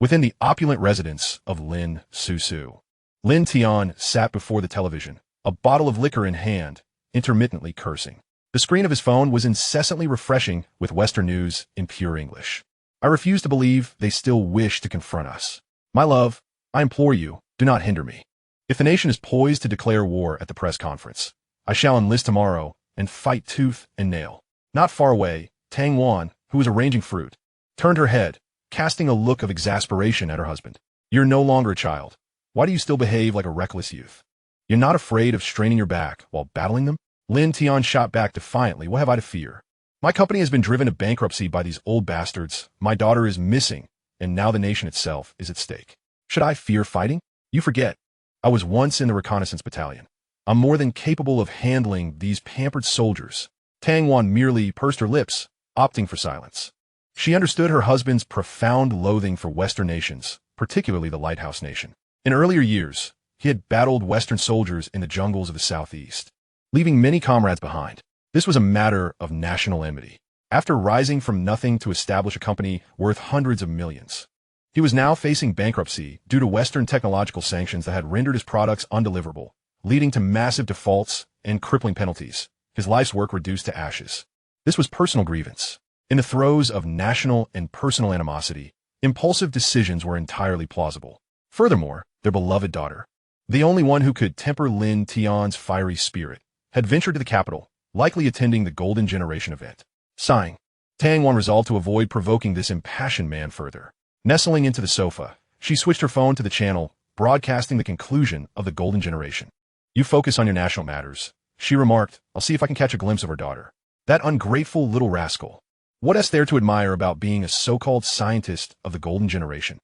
Within the opulent residence of Lin Su. Lin Tian sat before the television, a bottle of liquor in hand, intermittently cursing. The screen of his phone was incessantly refreshing with Western news in pure English. I refuse to believe they still wish to confront us. My love, I implore you, do not hinder me. If the nation is poised to declare war at the press conference, I shall enlist tomorrow and fight tooth and nail. Not far away, Tang Wan, who was arranging fruit, turned her head, casting a look of exasperation at her husband. You're no longer a child. Why do you still behave like a reckless youth? You're not afraid of straining your back while battling them? Lin Tian shot back defiantly. What have I to fear? My company has been driven to bankruptcy by these old bastards. My daughter is missing, and now the nation itself is at stake. Should I fear fighting? You forget. I was once in the reconnaissance battalion. I'm more than capable of handling these pampered soldiers. Tang Wan merely pursed her lips, opting for silence. She understood her husband's profound loathing for Western nations, particularly the Lighthouse Nation. In earlier years, he had battled Western soldiers in the jungles of the Southeast, leaving many comrades behind. This was a matter of national enmity. After rising from nothing to establish a company worth hundreds of millions, he was now facing bankruptcy due to Western technological sanctions that had rendered his products undeliverable, leading to massive defaults and crippling penalties. His life's work reduced to ashes. This was personal grievance. In the throes of national and personal animosity, impulsive decisions were entirely plausible. Furthermore, their beloved daughter, the only one who could temper Lin Tian's fiery spirit, had ventured to the capital, likely attending the Golden Generation event. Sighing, Tang Wan resolved to avoid provoking this impassioned man further. Nestling into the sofa, she switched her phone to the channel, broadcasting the conclusion of the Golden Generation. You focus on your national matters, she remarked. I'll see if I can catch a glimpse of her daughter. That ungrateful little rascal. What is there to admire about being a so-called scientist of the Golden Generation?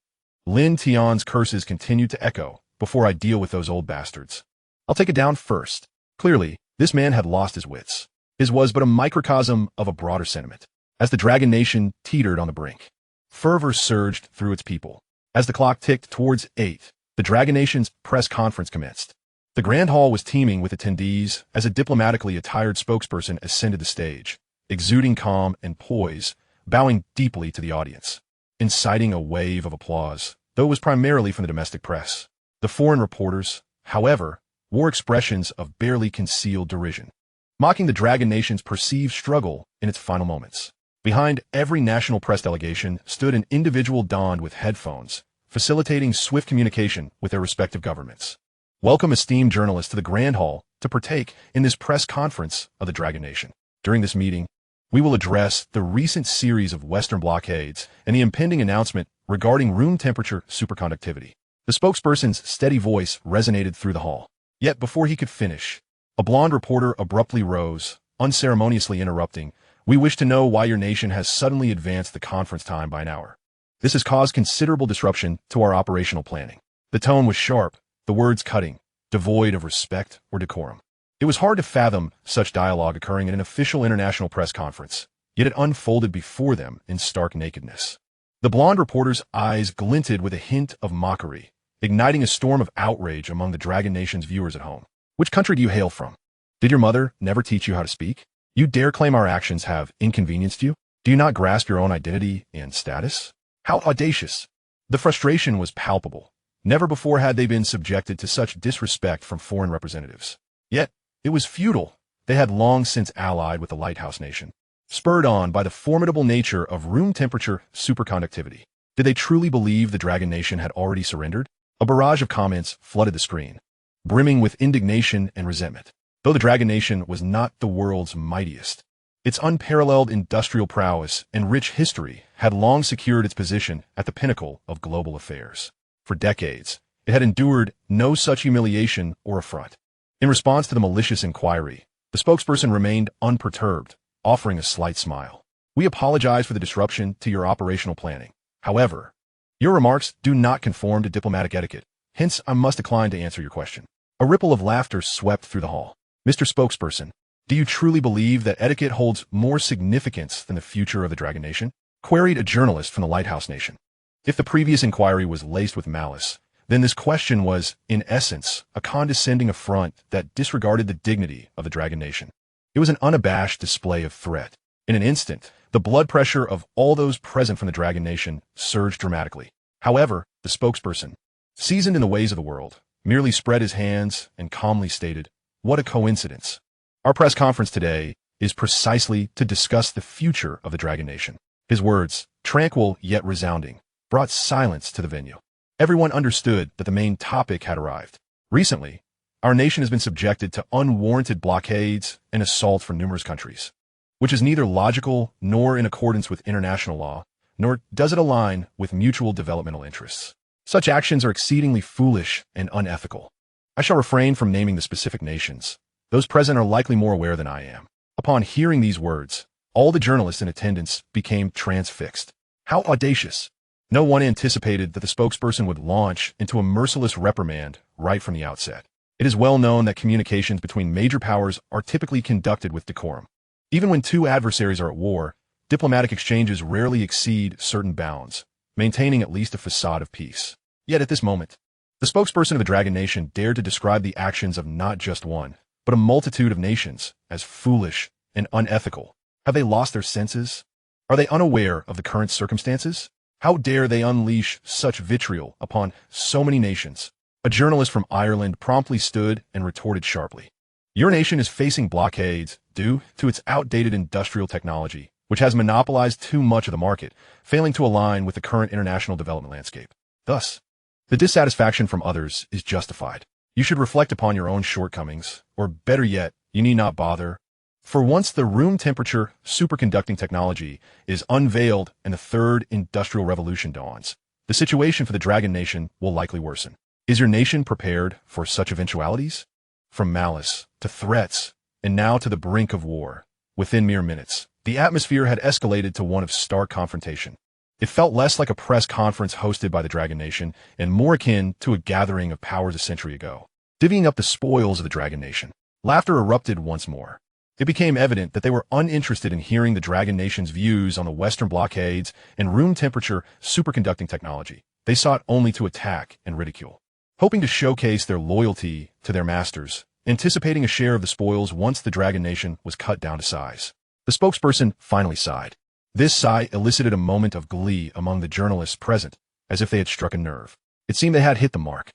Lin Tian's curses continued to echo. Before I deal with those old bastards, I'll take it down first. Clearly, this man had lost his wits. His was but a microcosm of a broader sentiment. As the Dragon Nation teetered on the brink, fervor surged through its people. As the clock ticked towards 8, the Dragon Nation's press conference commenced. The Grand Hall was teeming with attendees as a diplomatically attired spokesperson ascended the stage, exuding calm and poise, bowing deeply to the audience, inciting a wave of applause, though it was primarily from the domestic press. The foreign reporters, however, wore expressions of barely concealed derision, mocking the Dragon Nation's perceived struggle in its final moments. Behind every national press delegation stood an individual donned with headphones, facilitating swift communication with their respective governments. Welcome esteemed journalists to the Grand Hall to partake in this press conference of the Dragon Nation. During this meeting, we will address the recent series of Western blockades and the impending announcement regarding room temperature superconductivity. The spokesperson's steady voice resonated through the hall. Yet before he could finish, a blonde reporter abruptly rose, unceremoniously interrupting, "We wish to know why your nation has suddenly advanced the conference time by an hour. This has caused considerable disruption to our operational planning." The tone was sharp, the words cutting, devoid of respect or decorum. It was hard to fathom such dialogue occurring in an official international press conference, yet it unfolded before them in stark nakedness. The blonde reporter's eyes glinted with a hint of mockery, igniting a storm of outrage among the Dragon Nation's viewers at home. Which country do you hail from? Did your mother never teach you how to speak? You dare claim our actions have inconvenienced you? Do you not grasp your own identity and status? How audacious! The frustration was palpable. Never before had they been subjected to such disrespect from foreign representatives. Yet, it was futile. They had long since allied with the Lighthouse Nation, spurred on by the formidable nature of room temperature superconductivity. Did they truly believe the Dragon Nation had already surrendered? A barrage of comments flooded the screen, brimming with indignation and resentment. Though the Dragon Nation was not the world's mightiest, its unparalleled industrial prowess and rich history had long secured its position at the pinnacle of global affairs. For decades, it had endured no such humiliation or affront. In response to the malicious inquiry, the spokesperson remained unperturbed, offering a slight smile. "We apologize for the disruption to your operational planning. However, your remarks do not conform to diplomatic etiquette. Hence, I must decline to answer your question." A ripple of laughter swept through the hall. "Mr. Spokesperson, do you truly believe that etiquette holds more significance than the future of the Dragon Nation?" queried a journalist from the Lighthouse Nation. If the previous inquiry was laced with malice, then this question was, in essence, a condescending affront that disregarded the dignity of the Dragon Nation. It was an unabashed display of threat. In an instant, the blood pressure of all those present from the Dragon Nation surged dramatically. However, the spokesperson, seasoned in the ways of the world, merely spread his hands and calmly stated, "What a coincidence. Our press conference today is precisely to discuss the future of the Dragon Nation." His words, tranquil yet resounding, brought silence to the venue. Everyone understood that the main topic had arrived. Recently, Our nation has been subjected to unwarranted blockades and assaults from numerous countries, which is neither logical nor in accordance with international law, nor does it align with mutual developmental interests. Such actions are exceedingly foolish and unethical. I shall refrain from naming the specific nations. Those present are likely more aware than I am. Upon hearing these words, all the journalists in attendance became transfixed. How audacious! No one anticipated that the spokesperson would launch into a merciless reprimand right from the outset. It is well known that communications between major powers are typically conducted with decorum. Even when two adversaries are at war, diplomatic exchanges rarely exceed certain bounds, maintaining at least a facade of peace. Yet at this moment, the spokesperson of the Dragon Nation dared to describe the actions of not just one, but a multitude of nations as foolish and unethical. Have they lost their senses? Are they unaware of the current circumstances? How dare they unleash such vitriol upon so many nations? A journalist from Ireland promptly stood and retorted sharply. Your nation is facing blockades due to its outdated industrial technology, which has monopolized too much of the market, failing to align with the current international development landscape. Thus, the dissatisfaction from others is justified. You should reflect upon your own shortcomings, or better yet, you need not bother. For once the room temperature superconducting technology is unveiled and the third industrial revolution dawns, the situation for the Dragon Nation will likely worsen. Is your nation prepared for such eventualities? From malice to threats, and now to the brink of war, within mere minutes, the atmosphere had escalated to one of stark confrontation. It felt less like a press conference hosted by the Dragon Nation and more akin to a gathering of powers a century ago. Divvying up the spoils of the Dragon Nation, laughter erupted once more. It became evident that they were uninterested in hearing the Dragon Nation's views on the Western blockades and room temperature superconducting technology. They sought only to attack and ridicule, hoping to showcase their loyalty to their masters, anticipating a share of the spoils once the Dragon Nation was cut down to size. The spokesperson finally sighed. This sigh elicited a moment of glee among the journalists present, as if they had struck a nerve. It seemed they had hit the mark.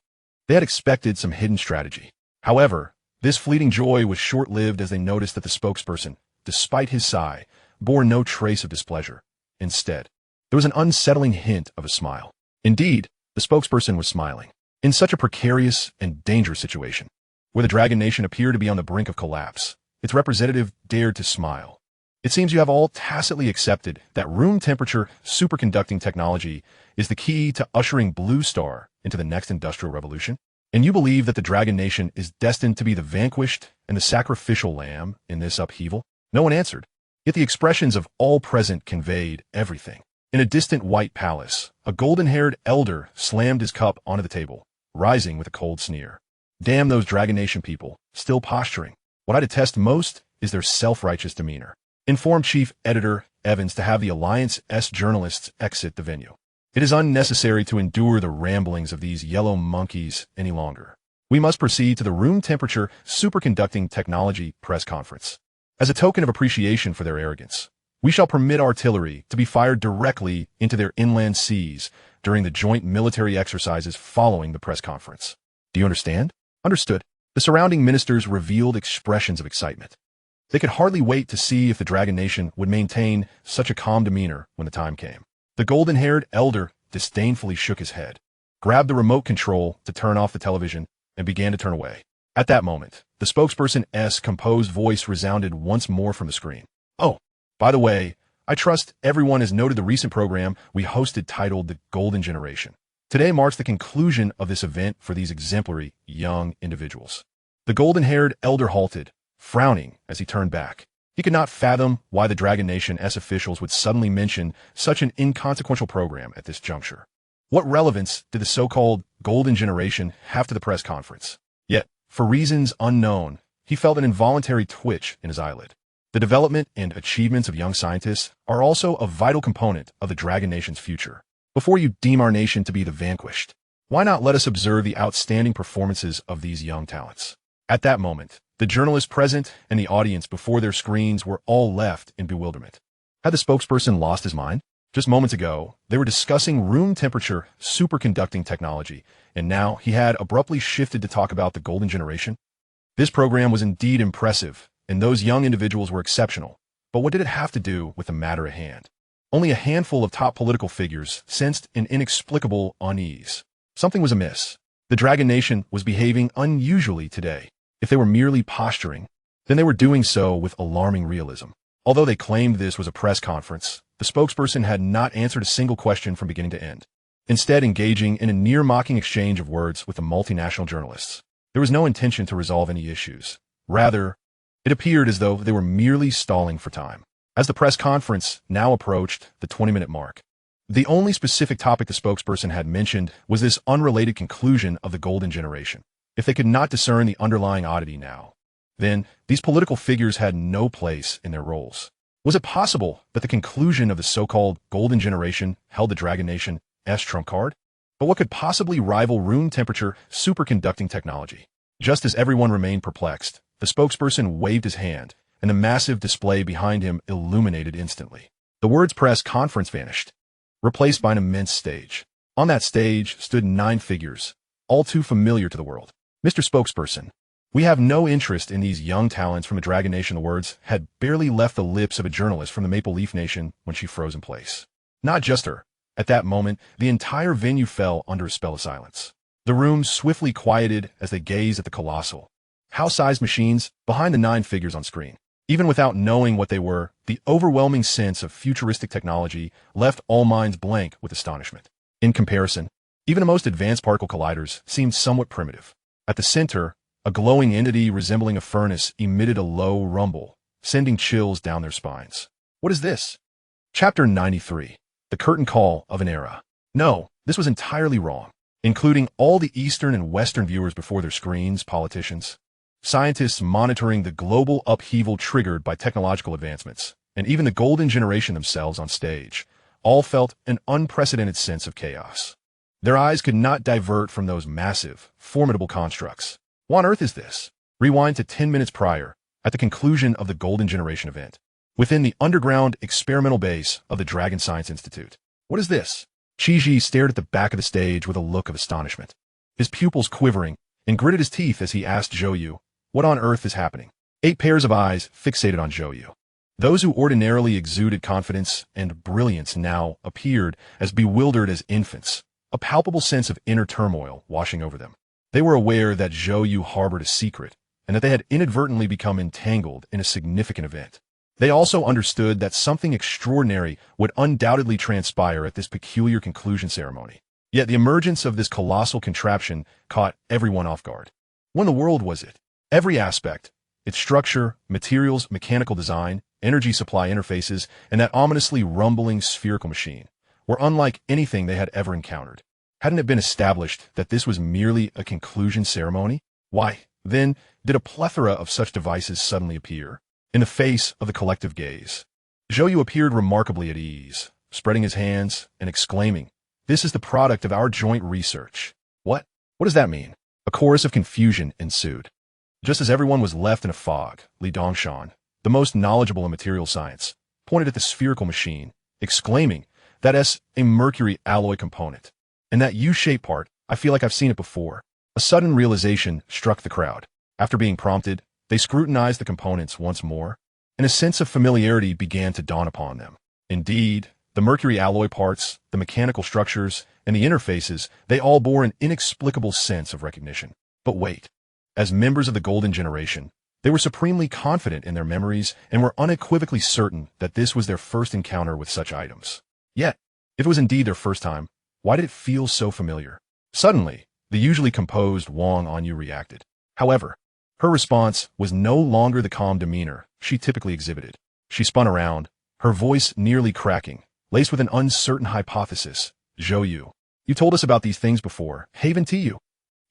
They had expected some hidden strategy. However, this fleeting joy was short-lived as they noticed that the spokesperson, despite his sigh, bore no trace of displeasure. Instead, there was an unsettling hint of a smile. Indeed, the spokesperson was smiling. In such a precarious and dangerous situation, where the Dragon Nation appeared to be on the brink of collapse, its representative dared to smile. It seems you have all tacitly accepted that room temperature superconducting technology is the key to ushering Blue Star into the next industrial revolution, and you believe that the Dragon Nation is destined to be the vanquished and the sacrificial lamb in this upheaval. No one answered, yet the expressions of all present conveyed everything. In a distant white palace, a golden-haired elder slammed his cup onto the table, rising with a cold sneer. Damn those Dragon Nation people, still posturing. What I detest most is their self-righteous demeanor. Inform Chief Editor Evans to have the Alliance S journalists exit the venue. It is unnecessary to endure the ramblings of these yellow monkeys any longer. We must proceed to the room temperature superconducting technology press conference. As a token of appreciation for their arrogance, we shall permit artillery to be fired directly into their inland seas during the joint military exercises following the press conference. Do you understand? Understood. The surrounding ministers revealed expressions of excitement. They could hardly wait to see if the Dragon Nation would maintain such a calm demeanor when the time came. The golden-haired elder disdainfully shook his head, grabbed the remote control to turn off the television, and began to turn away. At that moment, the spokesperson's composed voice resounded once more from the screen. Oh, by the way, I trust everyone has noted the recent program we hosted titled The Golden Generation. Today marks the conclusion of this event for these exemplary young individuals. The golden-haired elder halted, frowning as he turned back. He could not fathom why the Dragon Nation's officials would suddenly mention such an inconsequential program at this juncture. What relevance did the so-called Golden Generation have to the press conference? Yet, for reasons unknown, he felt an involuntary twitch in his eyelid. The development and achievements of young scientists are also a vital component of the Dragon Nation's future. Before you deem our nation to be the vanquished, why not let us observe the outstanding performances of these young talents? At that moment, the journalists present and the audience before their screens were all left in bewilderment. Had the spokesperson lost his mind? Just moments ago, they were discussing room temperature superconducting technology, and now he had abruptly shifted to talk about the Golden Generation. This program was indeed impressive, and those young individuals were exceptional. But what did it have to do with the matter at hand? Only a handful of top political figures sensed an inexplicable unease. Something was amiss. The Dragon Nation was behaving unusually today. If they were merely posturing, then they were doing so with alarming realism. Although they claimed this was a press conference, the spokesperson had not answered a single question from beginning to end, instead engaging in a near-mocking exchange of words with the multinational journalists. There was no intention to resolve any issues. Rather, it appeared as though they were merely stalling for time. As the press conference now approached the 20-minute mark, the only specific topic the spokesperson had mentioned was this unrelated conclusion of the golden generation. If they could not discern the underlying oddity now, then these political figures had no place in their roles. Was it possible that the conclusion of the so-called golden generation held the Dragon Nation's trump card? But what could possibly rival room temperature superconducting technology? Just as everyone remained perplexed, the spokesperson waved his hand, and the massive display behind him illuminated instantly. The words press conference vanished, replaced by an immense stage. On that stage stood 9 figures, all too familiar to the world. Mr. Spokesperson, we have no interest in these young talents from the Dragon Nation. The words had barely left the lips of a journalist from the Maple Leaf Nation when she froze in place. Not just her. At that moment, the entire venue fell under a spell of silence. The room swiftly quieted as they gazed at the colossal, house-sized machines behind the 9 figures on screen. Even without knowing what they were, the overwhelming sense of futuristic technology left all minds blank with astonishment. In comparison, even the most advanced particle colliders seemed somewhat primitive. At the center, a glowing entity resembling a furnace emitted a low rumble, sending chills down their spines. What is this? Chapter 93. The Curtain Call of an Era. No, this was entirely wrong. Including all the Eastern and Western viewers before their screens, politicians, scientists monitoring the global upheaval triggered by technological advancements, and even the golden generation themselves on stage, all felt an unprecedented sense of chaos. Their eyes could not divert from those massive, formidable constructs. What on earth is this? Rewind to 10 minutes prior, at the conclusion of the Golden Generation event, within the underground experimental base of the Dragon Science Institute. What is this? Qiji stared at the back of the stage with a look of astonishment, his pupils quivering, and gritted his teeth as he asked Zhou You, what on earth is happening? 8 pairs of eyes fixated on Zhou You. Those who ordinarily exuded confidence and brilliance now appeared as bewildered as infants, a palpable sense of inner turmoil washing over them. They were aware that Zhou You harbored a secret, and that they had inadvertently become entangled in a significant event. They also understood that something extraordinary would undoubtedly transpire at this peculiar conclusion ceremony. Yet the emergence of this colossal contraption caught everyone off guard. What in the world was it? Every aspect, its structure, materials, mechanical design, energy supply interfaces, and that ominously rumbling spherical machine, were unlike anything they had ever encountered. Hadn't it been established that this was merely a conclusion ceremony? Why, then, did a plethora of such devices suddenly appear, in the face of the collective gaze? Zhou You appeared remarkably at ease, spreading his hands and exclaiming, "This is the product of our joint research." What? What does that mean? A chorus of confusion ensued. Just as everyone was left in a fog, Li Dongshan, the most knowledgeable in material science, pointed at the spherical machine, exclaiming, "That's a mercury alloy component. And that U-shaped part, I feel like I've seen it before." A sudden realization struck the crowd. After being prompted, they scrutinized the components once more, and a sense of familiarity began to dawn upon them. Indeed, the mercury alloy parts, the mechanical structures, and the interfaces, they all bore an inexplicable sense of recognition. But wait. As members of the Golden Generation, they were supremely confident in their memories and were unequivocally certain that this was their first encounter with such items. Yet, if it was indeed their first time, why did it feel so familiar? Suddenly, the usually composed Wang Anyu reacted. However, her response was no longer the calm demeanor she typically exhibited. She spun around, her voice nearly cracking, laced with an uncertain hypothesis. "Zhou You, you told us about these things before, haven't you?"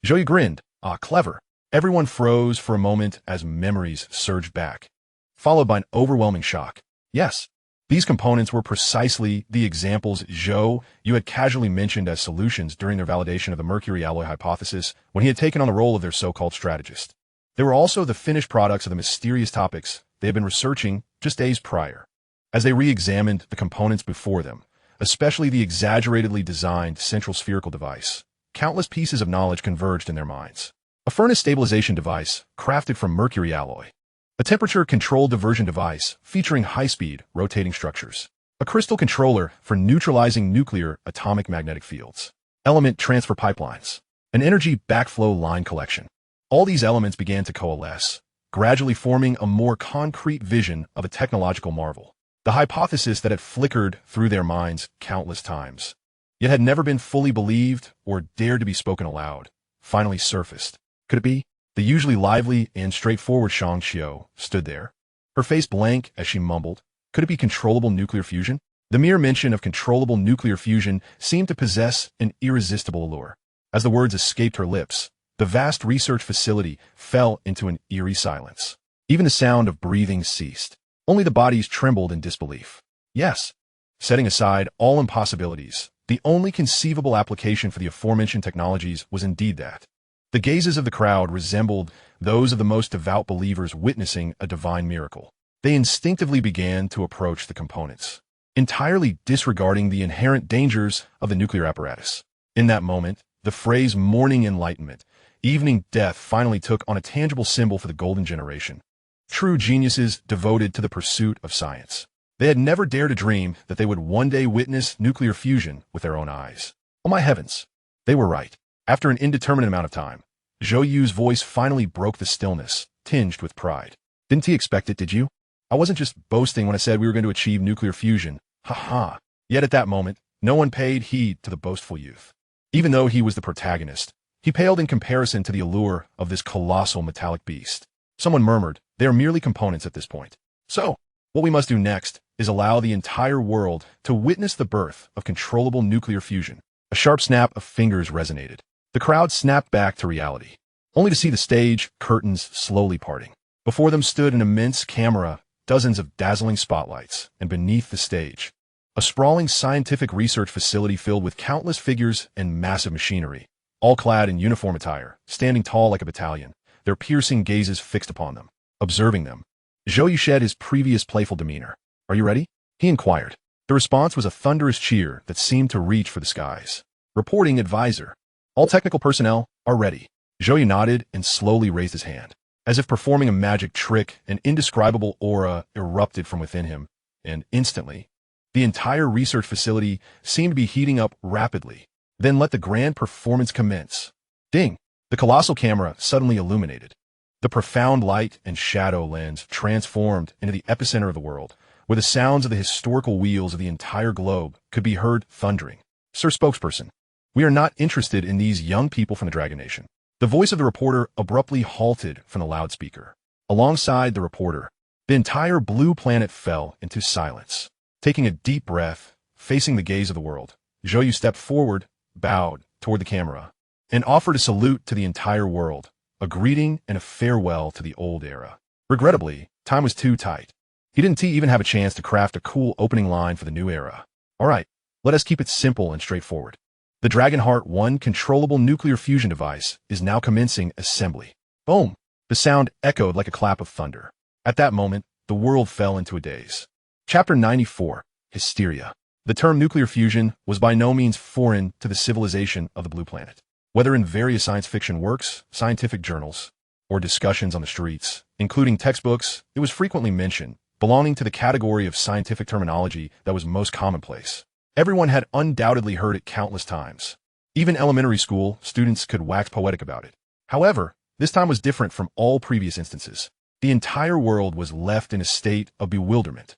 Zhou You grinned. "Ah, clever." Everyone froze for a moment as memories surged back, followed by an overwhelming shock. Yes, these components were precisely the examples Zhou You had casually mentioned as solutions during their validation of the mercury alloy hypothesis when he had taken on the role of their so-called strategist. They were also the finished products of the mysterious topics they had been researching just days prior. As they re-examined the components before them, especially the exaggeratedly designed central spherical device, countless pieces of knowledge converged in their minds. A furnace stabilization device crafted from mercury alloy. A temperature-controlled diversion device featuring high-speed rotating structures. A crystal controller for neutralizing nuclear atomic magnetic fields. Element transfer pipelines. an energy backflow line collection. All these elements began to coalesce, gradually forming a more concrete vision of a technological marvel. The hypothesis that had flickered through their minds countless times, yet had never been fully believed or dared to be spoken aloud, finally surfaced. Could it be? The usually lively and straightforward Zhou You stood there, her face blank as she mumbled, "Could it be controllable nuclear fusion?" The mere mention of controllable nuclear fusion seemed to possess an irresistible allure. As the words escaped her lips, the vast research facility fell into an eerie silence. Even the sound of breathing ceased. Only the bodies trembled in disbelief. Yes, setting aside all impossibilities, the only conceivable application for the aforementioned technologies was indeed that. The gazes of the crowd resembled those of the most devout believers witnessing a divine miracle. They instinctively began to approach the components, entirely disregarding the inherent dangers of the nuclear apparatus. In that moment, the phrase morning enlightenment, evening death finally took on a tangible symbol for the golden generation. True geniuses devoted to the pursuit of science. They had never dared to dream that they would one day witness nuclear fusion with their own eyes. Oh my heavens! They were right. After an indeterminate amount of time, Zhou Yu's voice finally broke the stillness, tinged with pride. Didn't he expect it, did you? I wasn't just boasting when I said we were going to achieve nuclear fusion. Ha ha. Yet at that moment, no one paid heed to the boastful youth. Even though he was the protagonist, he paled in comparison to the allure of this colossal metallic beast. Someone murmured, "They are merely components at this point." So, what we must do next is allow the entire world to witness the birth of controllable nuclear fusion. A sharp snap of fingers resonated. The crowd snapped back to reality, only to see the stage curtains slowly parting. Before them stood an immense camera, dozens of dazzling spotlights, and beneath the stage, a sprawling scientific research facility filled with countless figures and massive machinery, all clad in uniform attire, standing tall like a battalion, their piercing gazes fixed upon them, observing them. Zhou Yu shed his previous playful demeanor. "Are you ready?" he inquired. The response was a thunderous cheer that seemed to reach for the skies. "Reporting, advisor. All technical personnel are ready." Zhou Yu nodded and slowly raised his hand. As if performing a magic trick, an indescribable aura erupted from within him, and instantly, the entire research facility seemed to be heating up rapidly. Then let the grand performance commence. Ding! The colossal camera suddenly illuminated. The profound light and shadow lens transformed into the epicenter of the world, where the sounds of the historical wheels of the entire globe could be heard thundering. "Sir Spokesperson, we are not interested in these young people from the Dragon Nation." The voice of the reporter abruptly halted from the loudspeaker. Alongside the reporter, the entire blue planet fell into silence. Taking a deep breath, facing the gaze of the world, Zhou Yu stepped forward, bowed toward the camera, and offered a salute to the entire world, a greeting and a farewell to the old era. Regrettably, time was too tight. He didn't even have a chance to craft a cool opening line for the new era. All right, let us keep it simple and straightforward. The Dragonheart 1 controllable nuclear fusion device is now commencing assembly. Boom! The sound echoed like a clap of thunder. At that moment, the world fell into a daze. Chapter 94, Hysteria. The term nuclear fusion was by no means foreign to the civilization of the Blue Planet. Whether in various science fiction works, scientific journals, or discussions on the streets, including textbooks, it was frequently mentioned, belonging to the category of scientific terminology that was most commonplace. Everyone had undoubtedly heard it countless times. Even elementary school students could wax poetic about it. However, this time was different from all previous instances. The entire world was left in a state of bewilderment.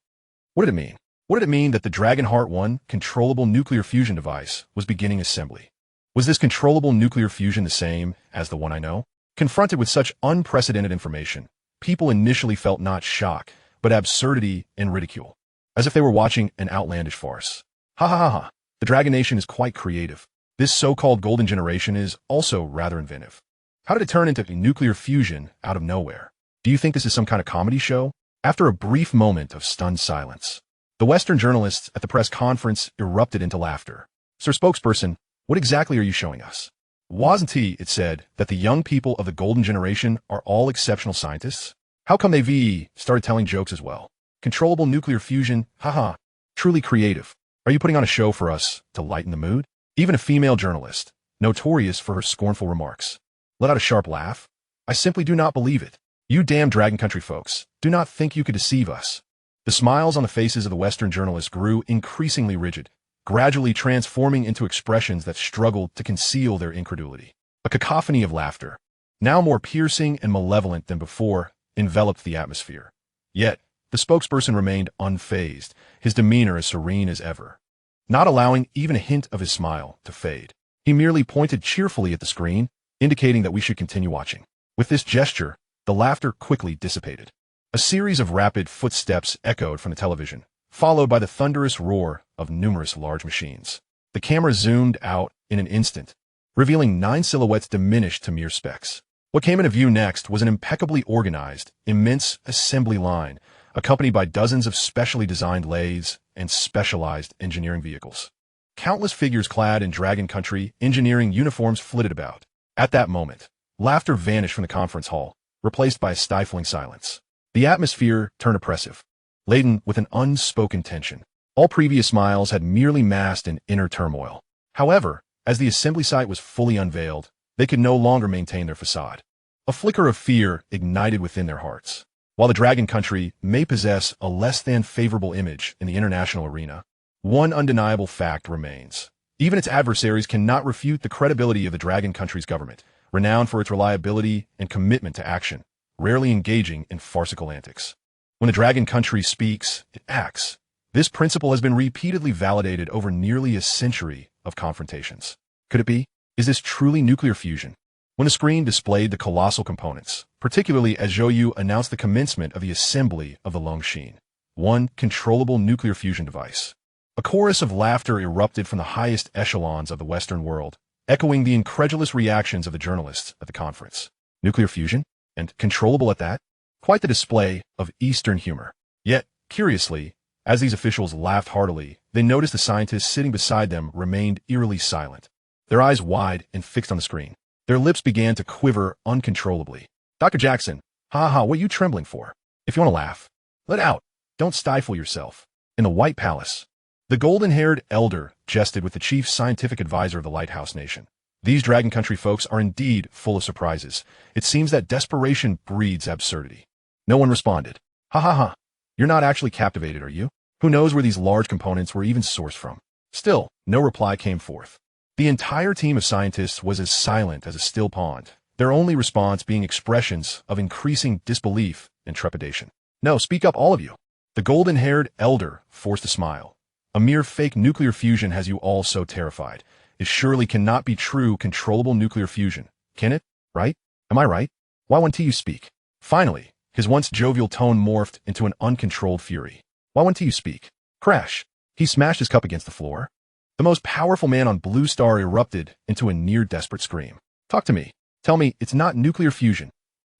What did it mean? What did it mean that the Dragonheart 1 controllable nuclear fusion device was beginning assembly? Was this controllable nuclear fusion the same as the one I know? Confronted with such unprecedented information, people initially felt not shock, but absurdity and ridicule, as if they were watching an outlandish farce. Ha ha ha ha. The Dragon Nation is quite creative. This so-called golden generation is also rather inventive. How did it turn into nuclear fusion out of nowhere? Do you think this is some kind of comedy show? After a brief moment of stunned silence, the Western journalists at the press conference erupted into laughter. "Sir Spokesperson, what exactly are you showing us?" "Wasn't it said that the young people of the golden generation are all exceptional scientists? How come they've started telling jokes as well? Controllable nuclear fusion, haha, truly creative. Are you putting on a show for us to lighten the mood?" Even a female journalist, notorious for her scornful remarks, let out a sharp laugh. "I simply do not believe it. You damn Dragon Country folks, do not think you could deceive us." The smiles on the faces of the Western journalists grew increasingly rigid, gradually transforming into expressions that struggled to conceal their incredulity. A cacophony of laughter, now more piercing and malevolent than before, enveloped the atmosphere. Yet, the spokesperson remained unfazed, his demeanor as serene as ever, not allowing even a hint of his smile to fade. He merely pointed cheerfully at the screen, indicating that we should continue watching. With this gesture, the laughter quickly dissipated. A series of rapid footsteps echoed from the television, followed by the thunderous roar of numerous large machines. The camera zoomed out in an instant, revealing 9 silhouettes diminished to mere specks. What came into view next was an impeccably organized, immense assembly line, accompanied by dozens of specially designed lathes and specialized engineering vehicles. Countless figures clad in Dragon Country engineering uniforms flitted about. At that moment, laughter vanished from the conference hall, replaced by a stifling silence. The atmosphere turned oppressive, laden with an unspoken tension. All previous smiles had merely masked an inner turmoil. However, as the assembly site was fully unveiled, they could no longer maintain their facade. A flicker of fear ignited within their hearts. While the Dragon Country may possess a less than favorable image in the international arena, one undeniable fact remains. Even its adversaries cannot refute the credibility of the Dragon Country's government, renowned for its reliability and commitment to action, rarely engaging in farcical antics. When the Dragon Country speaks, it acts. This principle has been repeatedly validated over nearly a century of confrontations. Could it be? Is this truly nuclear fusion? When the screen displayed the colossal components, particularly as Zhou You announced the commencement of the assembly of the Longguo, one controllable nuclear fusion device, a chorus of laughter erupted from the highest echelons of the Western world, echoing the incredulous reactions of the journalists at the conference. Nuclear fusion? And controllable at that? Quite the display of Eastern humor. Yet, curiously, as these officials laughed heartily, they noticed the scientists sitting beside them remained eerily silent, their eyes wide and fixed on the screen. Their lips began to quiver uncontrollably. Dr. Jackson, what are you trembling for? If you want to laugh, let out. Don't stifle yourself. In the White Palace, the golden-haired elder jested with the chief scientific advisor of the Lighthouse Nation. These Dragon Country folks are indeed full of surprises. It seems that desperation breeds absurdity. No one responded. You're not actually captivated, are you? Who knows where these large components were even sourced from? Still, no reply came forth. The entire team of scientists was as silent as a still pond, their only response being expressions of increasing disbelief and trepidation. No, speak up, all of you. The golden-haired elder forced a smile. A mere fake nuclear fusion has you all so terrified. It surely cannot be true controllable nuclear fusion, can it? Right? Am I right? Why won't you speak? Finally, his once jovial tone morphed into an uncontrolled fury. Why won't you speak? Crash. He smashed his cup against the floor. The most powerful man on Blue Star erupted into a near-desperate scream. Talk to me. Tell me it's not nuclear fusion.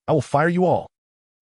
I will fire you all.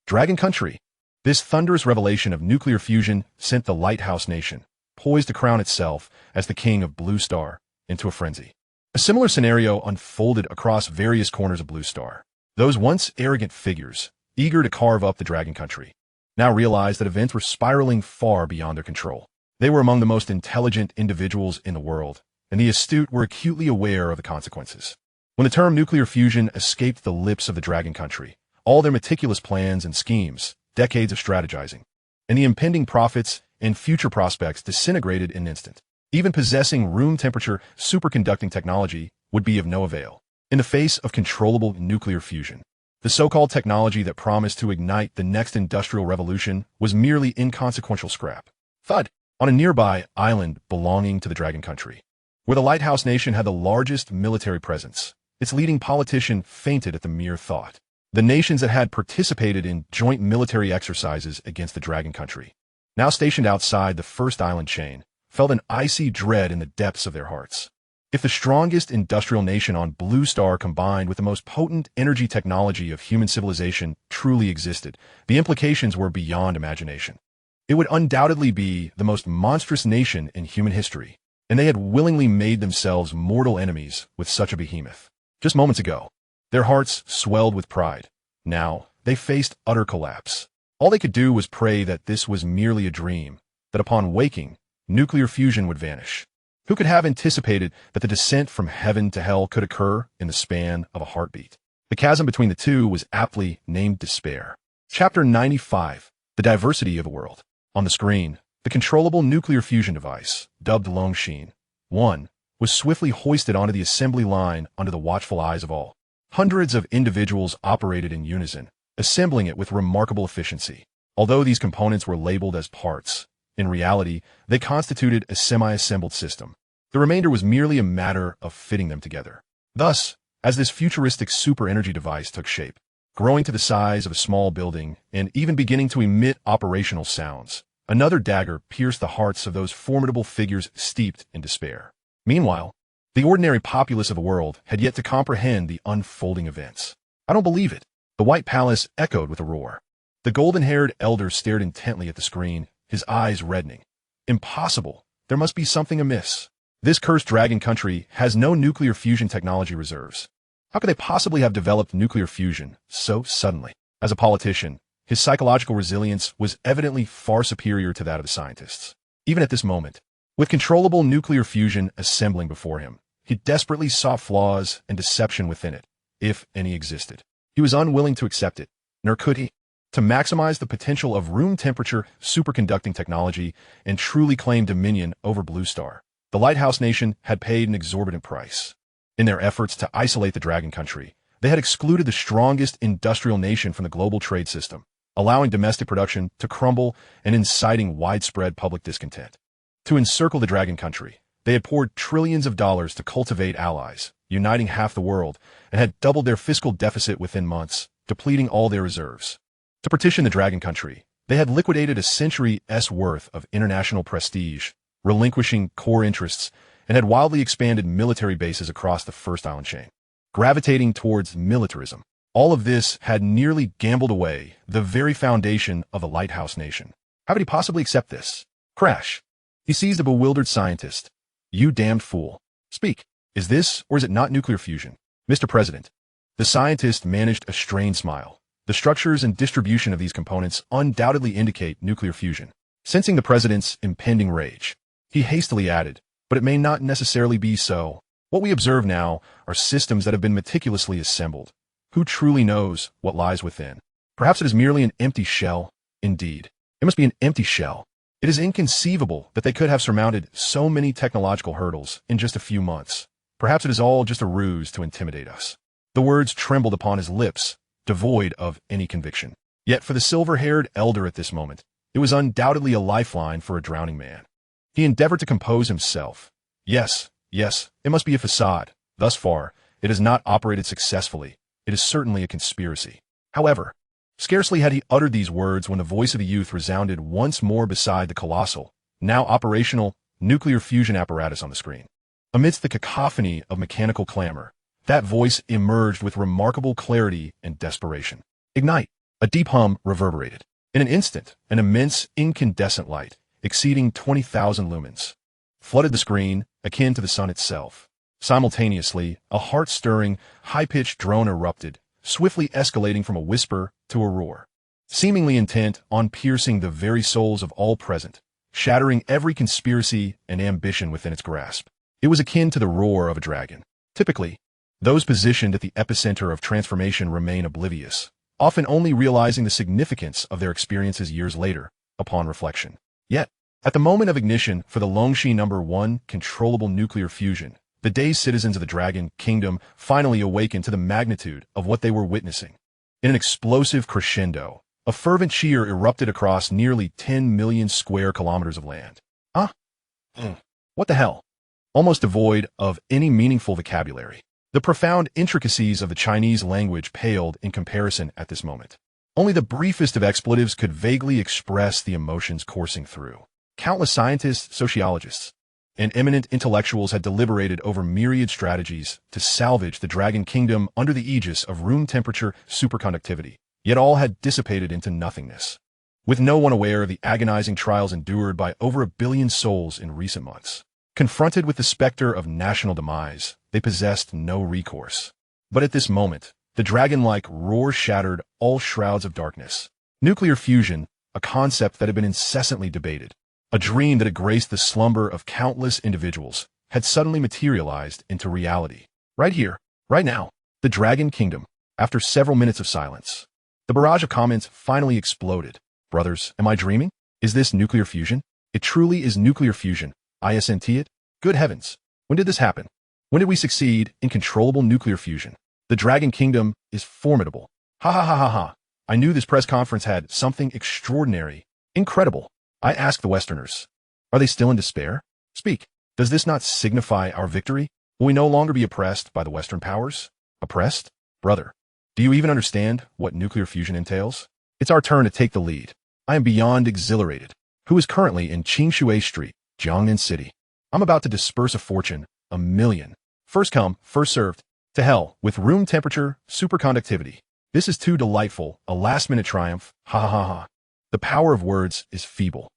Dragon Country. This thunderous revelation of nuclear fusion sent the Lighthouse Nation, poised to crown itself as the king of Blue Star, into a frenzy. A similar scenario unfolded across various corners of Blue Star. Those once arrogant figures, eager to carve up the Dragon Country, now realized that events were spiraling far beyond their control. They were among the most intelligent individuals in the world, and the astute were acutely aware of the consequences. When the term nuclear fusion escaped the lips of the Dragon Country, all their meticulous plans and schemes, decades of strategizing, and the impending profits and future prospects disintegrated in an instant. Even possessing room-temperature superconducting technology would be of no avail. In the face of controllable nuclear fusion, the so-called technology that promised to ignite the next industrial revolution was merely inconsequential scrap. Thud! On a nearby island belonging to the Dragon Country, where the Lighthouse Nation had the largest military presence, its leading politician fainted at the mere thought. The nations that had participated in joint military exercises against the Dragon Country, now stationed outside the first island chain, felt an icy dread in the depths of their hearts. If the strongest industrial nation on Blue Star combined with the most potent energy technology of human civilization truly existed, the implications were beyond imagination. It would undoubtedly be the most monstrous nation in human history, and they had willingly made themselves mortal enemies with such a behemoth. Just moments ago, their hearts swelled with pride. Now, they faced utter collapse. All they could do was pray that this was merely a dream, that upon waking, nuclear fusion would vanish. Who could have anticipated that the descent from heaven to hell could occur in the span of a heartbeat? The chasm between the two was aptly named despair. Chapter 95, The Diversity of the World. On the screen, the controllable nuclear fusion device, dubbed Longguo 1, was swiftly hoisted onto the assembly line under the watchful eyes of all. Hundreds of individuals operated in unison, assembling it with remarkable efficiency. Although these components were labeled as parts, in reality, they constituted a semi-assembled system. The remainder was merely a matter of fitting them together. Thus, as this futuristic super-energy device took shape, growing to the size of a small building and even beginning to emit operational sounds, another dagger pierced the hearts of those formidable figures steeped in despair. Meanwhile, the ordinary populace of the world had yet to comprehend the unfolding events. "I don't believe it." The White Palace echoed with a roar. The golden-haired elder stared intently at the screen, his eyes reddening. "Impossible. There must be something amiss. This cursed dragon country has no nuclear fusion technology reserves. How could they possibly have developed nuclear fusion so suddenly?" As a politician, his psychological resilience was evidently far superior to that of the scientists. Even at this moment, with controllable nuclear fusion assembling before him, he desperately sought flaws and deception within it, if any existed. He was unwilling to accept it, nor could he. To maximize the potential of room-temperature superconducting technology and truly claim dominion over Blue Star, the Lighthouse Nation had paid an exorbitant price. In their efforts to isolate the Dragon Country, they had excluded the strongest industrial nation from the global trade system, allowing domestic production to crumble and inciting widespread public discontent. To encircle the Dragon Country, they had poured trillions of dollars to cultivate allies, uniting half the world, and had doubled their fiscal deficit within months, depleting all their reserves. To partition the Dragon Country, they had liquidated a century's worth of international prestige, relinquishing core interests, and had wildly expanded military bases across the First Island chain, gravitating towards militarism. All of this had nearly gambled away the very foundation of the Lighthouse Nation. How could he possibly accept this? Crash. He seized a bewildered scientist. "You damned fool. Speak. Is this or is it not nuclear fusion?" "Mr. President." The scientist managed a strained smile. "The structures and distribution of these components undoubtedly indicate nuclear fusion." Sensing the president's impending rage, he hastily added, "But it may not necessarily be so. What we observe now are systems that have been meticulously assembled. Who truly knows what lies within? Perhaps it is merely an empty shell. Indeed, it must be an empty shell. It is inconceivable that they could have surmounted so many technological hurdles in just a few months. Perhaps it is all just a ruse to intimidate us." The words trembled upon his lips, devoid of any conviction. Yet for the silver-haired elder at this moment, it was undoubtedly a lifeline for a drowning man. He endeavored to compose himself. Yes, it must be a facade. Thus far, it has not operated successfully. It is certainly a conspiracy. However, scarcely had he uttered these words when the voice of the youth resounded once more beside the colossal, now operational, nuclear fusion apparatus on the screen. Amidst the cacophony of mechanical clamor, that voice emerged with remarkable clarity and desperation. "Ignite!" A deep hum reverberated. In an instant, an immense incandescent light, exceeding 20,000 lumens, flooded the screen, akin to the sun itself. Simultaneously, a heart-stirring, high-pitched drone erupted, swiftly escalating from a whisper to a roar, seemingly intent on piercing the very souls of all present, shattering every conspiracy and ambition within its grasp. It was akin to the roar of a dragon. Typically, those positioned at the epicenter of transformation remain oblivious, often only realizing the significance of their experiences years later, upon reflection. Yet, at the moment of ignition for the Longxi No. 1 controllable nuclear fusion, the dazed citizens of the Dragon Kingdom finally awakened to the magnitude of what they were witnessing. In an explosive crescendo, a fervent cheer erupted across nearly 10 million square kilometers of land. Huh? What the hell? Almost devoid of any meaningful vocabulary. The profound intricacies of the Chinese language paled in comparison at this moment. Only the briefest of expletives could vaguely express the emotions coursing through. Countless scientists, sociologists, and eminent intellectuals had deliberated over myriad strategies to salvage the Dragon Kingdom under the aegis of room-temperature superconductivity, yet all had dissipated into nothingness, with no one aware of the agonizing trials endured by over 1 billion souls in recent months. Confronted with the specter of national demise, they possessed no recourse. But at this moment, the dragon-like roar shattered all shrouds of darkness. Nuclear fusion, a concept that had been incessantly debated, a dream that had graced the slumber of countless individuals, had suddenly materialized into reality. Right here, right now, the Dragon Kingdom, after several minutes of silence. The barrage of comments finally exploded. Brothers, am I dreaming? Is this nuclear fusion? It truly is nuclear fusion. ISNT it? Good heavens. When did this happen? When did we succeed in controllable nuclear fusion? The Dragon Kingdom is formidable. Ha ha ha ha ha. I knew this press conference had something extraordinary, incredible. I asked the Westerners. Are they still in despair? Speak. Does this not signify our victory? Will we no longer be oppressed by the Western powers? Oppressed? Brother, do you even understand what nuclear fusion entails? It's our turn to take the lead. I am beyond exhilarated. Who is currently in Qingshui Street, Jiangnan City? I'm about to disperse a fortune, $1 million. First come, first served. To hell with room temperature, superconductivity. This is too delightful, a last-minute triumph. Ha ha ha ha. The power of words is feeble.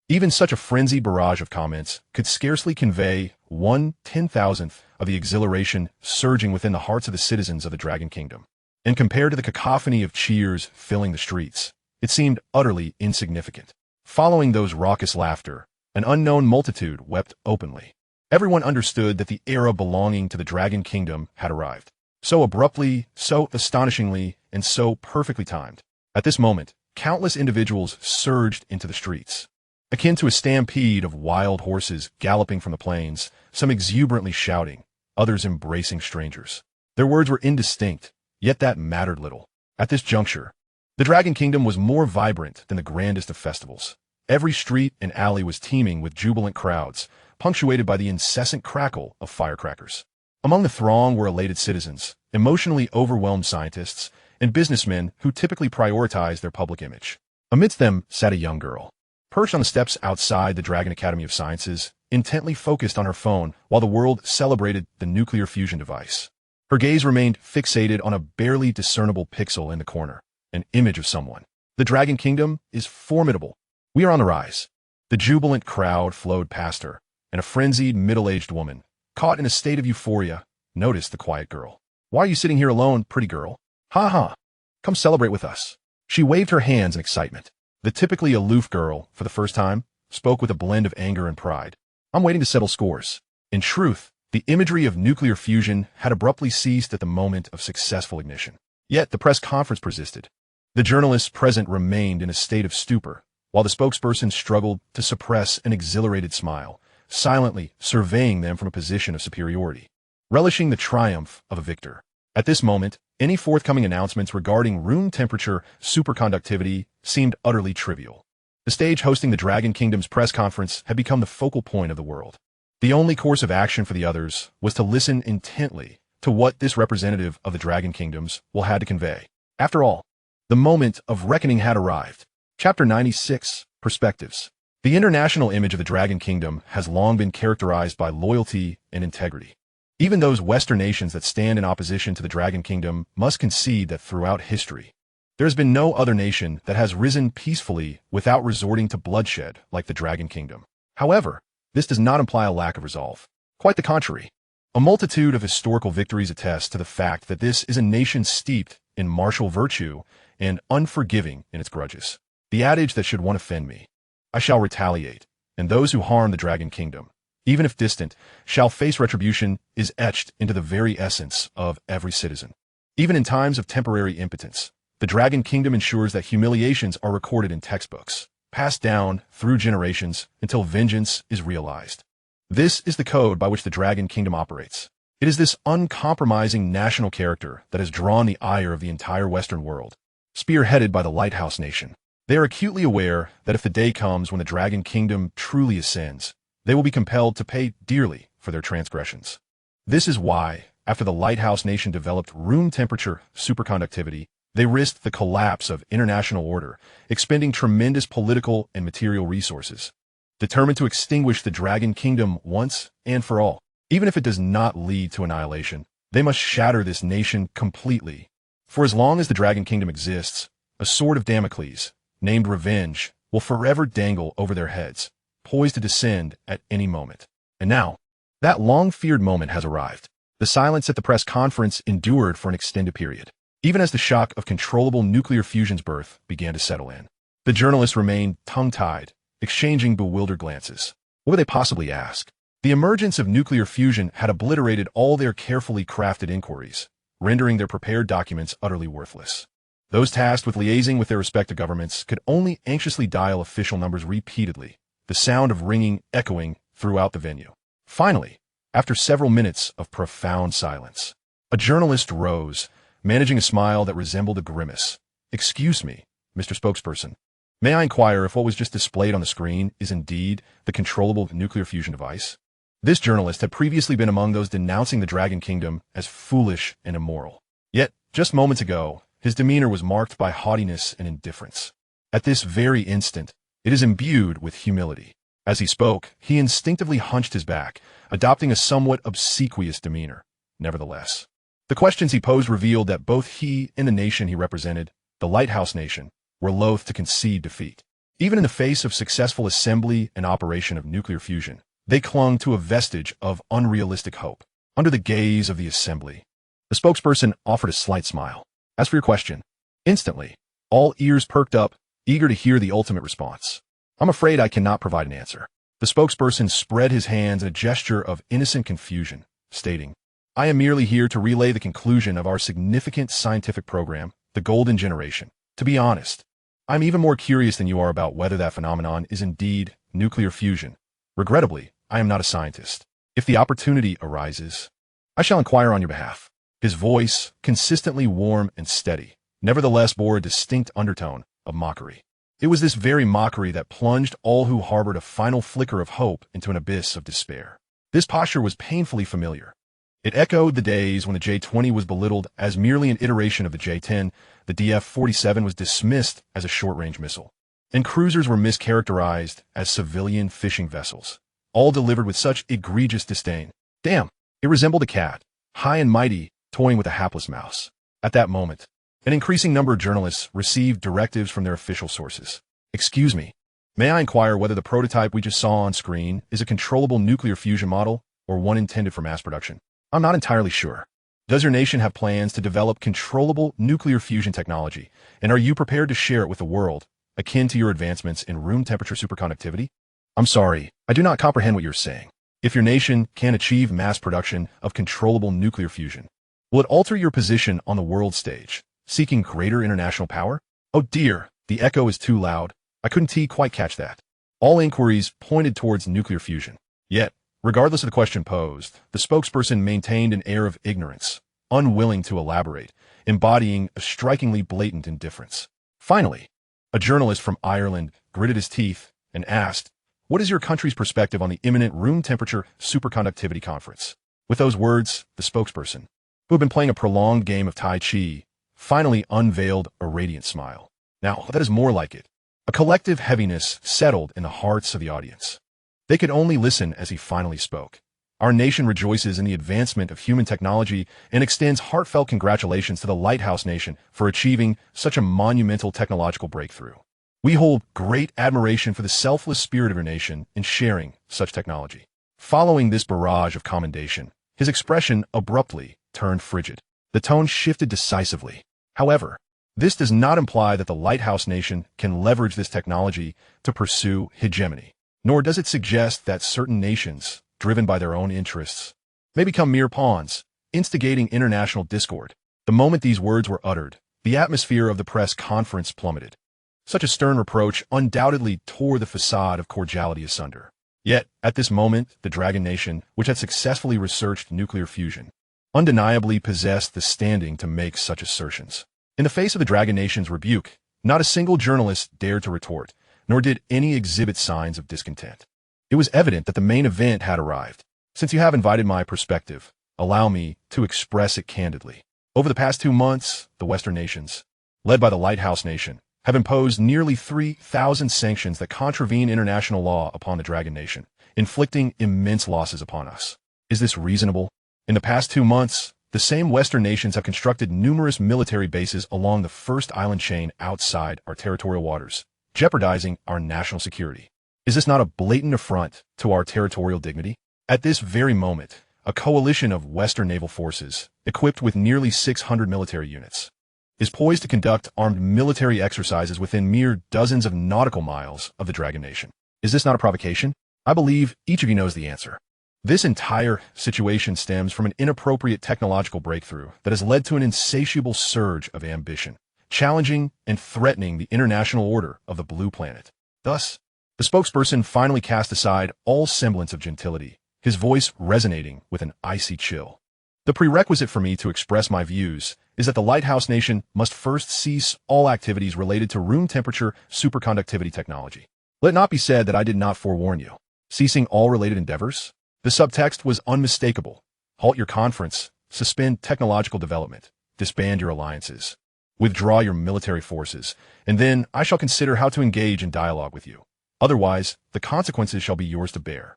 Even such a frenzied barrage of comments could scarcely convey 1/10,000th of the exhilaration surging within the hearts of the citizens of the Dragon Kingdom. And compared to the cacophony of cheers filling the streets, it seemed utterly insignificant. Following those raucous laughter, an unknown multitude wept openly. Everyone understood that the era belonging to the Dragon Kingdom had arrived. So abruptly, so astonishingly, and so perfectly timed. At this moment, countless individuals surged into the streets. Akin to a stampede of wild horses galloping from the plains, some exuberantly shouting, others embracing strangers. Their words were indistinct, yet that mattered little. At this juncture, the Dragon Kingdom was more vibrant than the grandest of festivals. Every street and alley was teeming with jubilant crowds, punctuated by the incessant crackle of firecrackers. Among the throng were elated citizens, emotionally overwhelmed scientists, and businessmen who typically prioritize their public image. Amidst them sat a young girl, perched on the steps outside the Dragon Academy of Sciences, intently focused on her phone while the world celebrated the nuclear fusion device. Her gaze remained fixated on a barely discernible pixel in the corner, an image of someone. The Dragon Kingdom is formidable. We are on the rise. The jubilant crowd flowed past her, and a frenzied middle-aged woman, caught in a state of euphoria, noticed the quiet girl. Why are you sitting here alone, pretty girl? Ha ha. Come celebrate with us. She waved her hands in excitement. The typically aloof girl, for the first time, spoke with a blend of anger and pride. I'm waiting to settle scores. In truth, the imagery of nuclear fusion had abruptly ceased at the moment of successful ignition. Yet the press conference persisted. The journalists present remained in a state of stupor, while the spokesperson struggled to suppress an exhilarated smile, silently surveying them from a position of superiority, relishing the triumph of a victor. At this moment, any forthcoming announcements regarding room temperature superconductivity seemed utterly trivial. The stage hosting the Dragon Kingdom's press conference had become the focal point of the world. The only course of action for the others was to listen intently to what this representative of the Dragon Kingdoms will had to convey. After all, the moment of reckoning had arrived. Chapter 96, Perspectives. The international image of the Dragon Kingdom has long been characterized by loyalty and integrity. Even those Western nations that stand in opposition to the Dragon Kingdom must concede that throughout history, there has been no other nation that has risen peacefully without resorting to bloodshed like the Dragon Kingdom. However, this does not imply a lack of resolve. Quite the contrary. A multitude of historical victories attest to the fact that this is a nation steeped in martial virtue and unforgiving in its grudges. The adage that should one offend me, I shall retaliate, and those who harm the Dragon Kingdom, even if distant, shall face retribution is etched into the very essence of every citizen. Even in times of temporary impotence, the Dragon Kingdom ensures that humiliations are recorded in textbooks, passed down through generations until vengeance is realized. This is the code by which the Dragon Kingdom operates. It is this uncompromising national character that has drawn the ire of the entire Western world, spearheaded by the Lighthouse Nation. They are acutely aware that if the day comes when the Dragon Kingdom truly ascends, they will be compelled to pay dearly for their transgressions. This is why, after the Lighthouse Nation developed room temperature superconductivity, they risked the collapse of international order, expending tremendous political and material resources, determined to extinguish the Dragon Kingdom once and for all. Even if it does not lead to annihilation, they must shatter this nation completely. For as long as the Dragon Kingdom exists, a sword of Damocles, named revenge, will forever dangle over their heads, poised to descend at any moment. And now, that long-feared moment has arrived. The silence at the press conference endured for an extended period, even as the shock of controllable nuclear fusion's birth began to settle in. The journalists remained tongue-tied, exchanging bewildered glances. What would they possibly ask? The emergence of nuclear fusion had obliterated all their carefully crafted inquiries, rendering their prepared documents utterly worthless. Those tasked with liaising with their respective governments could only anxiously dial official numbers repeatedly, the sound of ringing echoing throughout the venue. Finally, after several minutes of profound silence, a journalist rose, managing a smile that resembled a grimace. "Excuse me, Mr. Spokesperson. May I inquire if what was just displayed on the screen is indeed the controllable nuclear fusion device?" This journalist had previously been among those denouncing the Dragon Kingdom as foolish and immoral. Yet, just moments ago, his demeanor was marked by haughtiness and indifference. At this very instant, it is imbued with humility. As he spoke, he instinctively hunched his back, adopting a somewhat obsequious demeanor. Nevertheless, the questions he posed revealed that both he and the nation he represented, the Lighthouse Nation, were loath to concede defeat. Even in the face of successful assembly and operation of nuclear fusion, they clung to a vestige of unrealistic hope. Under the gaze of the assembly, the spokesperson offered a slight smile. "As for your question," instantly, all ears perked up, eager to hear the ultimate response. "I'm afraid I cannot provide an answer." The spokesperson spread his hands in a gesture of innocent confusion, stating, "I am merely here to relay the conclusion of our significant scientific program, the Golden Generation. To be honest, I'm even more curious than you are about whether that phenomenon is indeed nuclear fusion. Regrettably, I am not a scientist. If the opportunity arises, I shall inquire on your behalf." His voice, consistently warm and steady, nevertheless bore a distinct undertone of mockery. It was this very mockery that plunged all who harbored a final flicker of hope into an abyss of despair. This posture was painfully familiar. It echoed the days when the J-20 was belittled as merely an iteration of the J-10, the DF-47 was dismissed as a short-range missile, and cruisers were mischaracterized as civilian fishing vessels, all delivered with such egregious disdain. Damn, it resembled a cat, high and mighty, toying with a hapless mouse. At that moment, an increasing number of journalists received directives from their official sources. "Excuse me, may I inquire whether the prototype we just saw on screen is a controllable nuclear fusion model or one intended for mass production? I'm not entirely sure. Does your nation have plans to develop controllable nuclear fusion technology, and are you prepared to share it with the world, akin to your advancements in room temperature superconductivity?" "I'm sorry, I do not comprehend what you're saying. If your nation can achieve mass production of controllable nuclear fusion, will it alter your position on the world stage, seeking greater international power?" "Oh dear, the echo is too loud. I couldn't quite catch that." All inquiries pointed towards nuclear fusion. Yet, regardless of the question posed, the spokesperson maintained an air of ignorance, unwilling to elaborate, embodying a strikingly blatant indifference. Finally, a journalist from Ireland gritted his teeth and asked, "What is your country's perspective on the imminent room temperature superconductivity conference?" With those words, the spokesperson, who had been playing a prolonged game of Tai Chi, finally unveiled a radiant smile. Now, that is more like it. A collective heaviness settled in the hearts of the audience. They could only listen as he finally spoke. "Our nation rejoices in the advancement of human technology and extends heartfelt congratulations to the Lighthouse Nation for achieving such a monumental technological breakthrough. We hold great admiration for the selfless spirit of your nation in sharing such technology." Following this barrage of commendation, his expression abruptly turned frigid. The tone shifted decisively. However, this does not imply that the Lighthouse Nation can leverage this technology to pursue hegemony, nor does it suggest that certain nations, driven by their own interests, may become mere pawns, instigating international discord. The moment these words were uttered, the atmosphere of the press conference plummeted. Such a stern reproach undoubtedly tore the facade of cordiality asunder. Yet, at this moment, the Dragon Nation, which had successfully researched nuclear fusion, undeniably possessed the standing to make such assertions. In the face of the Dragon Nation's rebuke, not a single journalist dared to retort, nor did any exhibit signs of discontent. It was evident that the main event had arrived. Since you have invited my perspective, allow me to express it candidly. Over the past 2 months, the Western nations, led by the Lighthouse Nation, have imposed nearly 3,000 sanctions that contravene international law upon the Dragon Nation, inflicting immense losses upon us. Is this reasonable? In the past 2 months, the same Western nations have constructed numerous military bases along the first island chain outside our territorial waters, jeopardizing our national security. Is this not a blatant affront to our territorial dignity? At this very moment, a coalition of Western naval forces, equipped with nearly 600 military units, is poised to conduct armed military exercises within mere dozens of nautical miles of the Dragon Nation. Is this not a provocation? I believe each of you knows the answer. This entire situation stems from an inappropriate technological breakthrough that has led to an insatiable surge of ambition, challenging and threatening the international order of the Blue Planet. Thus, the spokesperson finally cast aside all semblance of gentility, his voice resonating with an icy chill. The prerequisite for me to express my views is that the Lighthouse Nation must first cease all activities related to room temperature superconductivity technology. Let it not be said that I did not forewarn you. Ceasing all related endeavors? The subtext was unmistakable. Halt your conference, suspend technological development, disband your alliances, withdraw your military forces, and then I shall consider how to engage in dialogue with you. Otherwise, the consequences shall be yours to bear.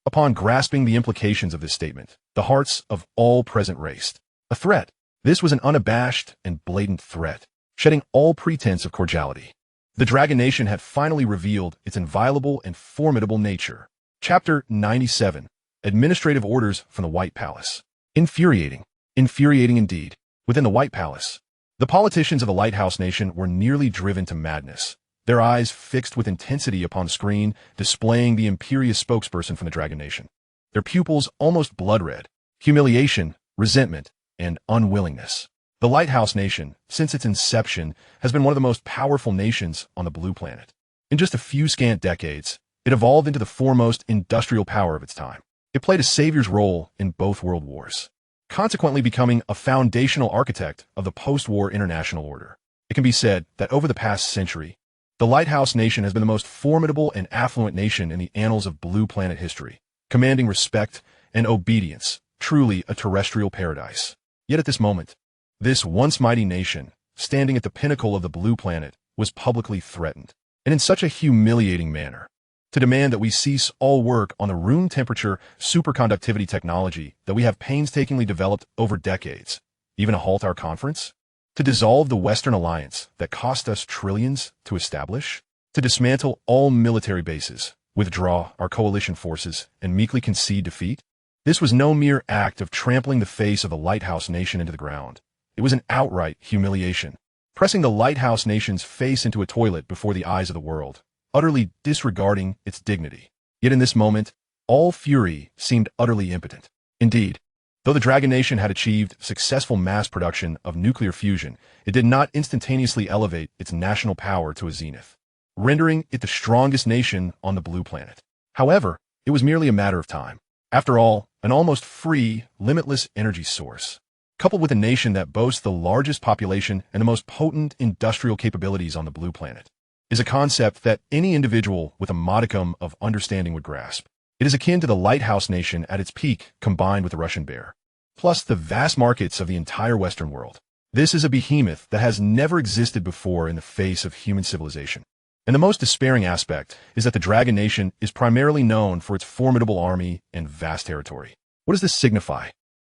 Upon grasping the implications of this statement, the hearts of all present raced. A threat. This was an unabashed and blatant threat, shedding all pretense of cordiality. The Dragon Nation had finally revealed its inviolable and formidable nature. Chapter 97. Administrative Orders from the White Palace. Infuriating. Infuriating indeed. Within the White Palace, the politicians of the Lighthouse Nation were nearly driven to madness, their eyes fixed with intensity upon the screen displaying the imperious spokesperson from the Dragon Nation. Their pupils almost blood-red. Humiliation, resentment, and unwillingness. The Lighthouse Nation, since its inception, has been one of the most powerful nations on the Blue Planet. In just a few scant decades, it evolved into the foremost industrial power of its time. It played a savior's role in both world wars, consequently becoming a foundational architect of the post-war international order. It can be said that over the past century, the Lighthouse Nation has been the most formidable and affluent nation in the annals of Blue Planet history, commanding respect and obedience, truly a terrestrial paradise. Yet at this moment, this once mighty nation, standing at the pinnacle of the Blue Planet, was publicly threatened, and in such a humiliating manner, to demand that we cease all work on the room temperature superconductivity technology that we have painstakingly developed over decades, even to halt our conference, to dissolve the Western alliance that cost us trillions to establish, to dismantle all military bases, withdraw our coalition forces, and meekly concede defeat. This was no mere act of trampling the face of the Lighthouse Nation into the ground. It was an outright humiliation, pressing the Lighthouse Nation's face into a toilet before the eyes of the world, utterly disregarding its dignity. Yet in this moment, all fury seemed utterly impotent. Indeed, though the Dragon Nation had achieved successful mass production of nuclear fusion, it did not instantaneously elevate its national power to a zenith, rendering it the strongest nation on the Blue Planet. However, it was merely a matter of time. After all, an almost free, limitless energy source, coupled with a nation that boasts the largest population and the most potent industrial capabilities on the Blue Planet, is a concept that any individual with a modicum of understanding would grasp. It is akin to the Lighthouse Nation at its peak combined with the Russian bear, plus the vast markets of the entire Western world. This is a behemoth that has never existed before in the face of human civilization. And the most despairing aspect is that the Dragon Nation is primarily known for its formidable army and vast territory. What does this signify?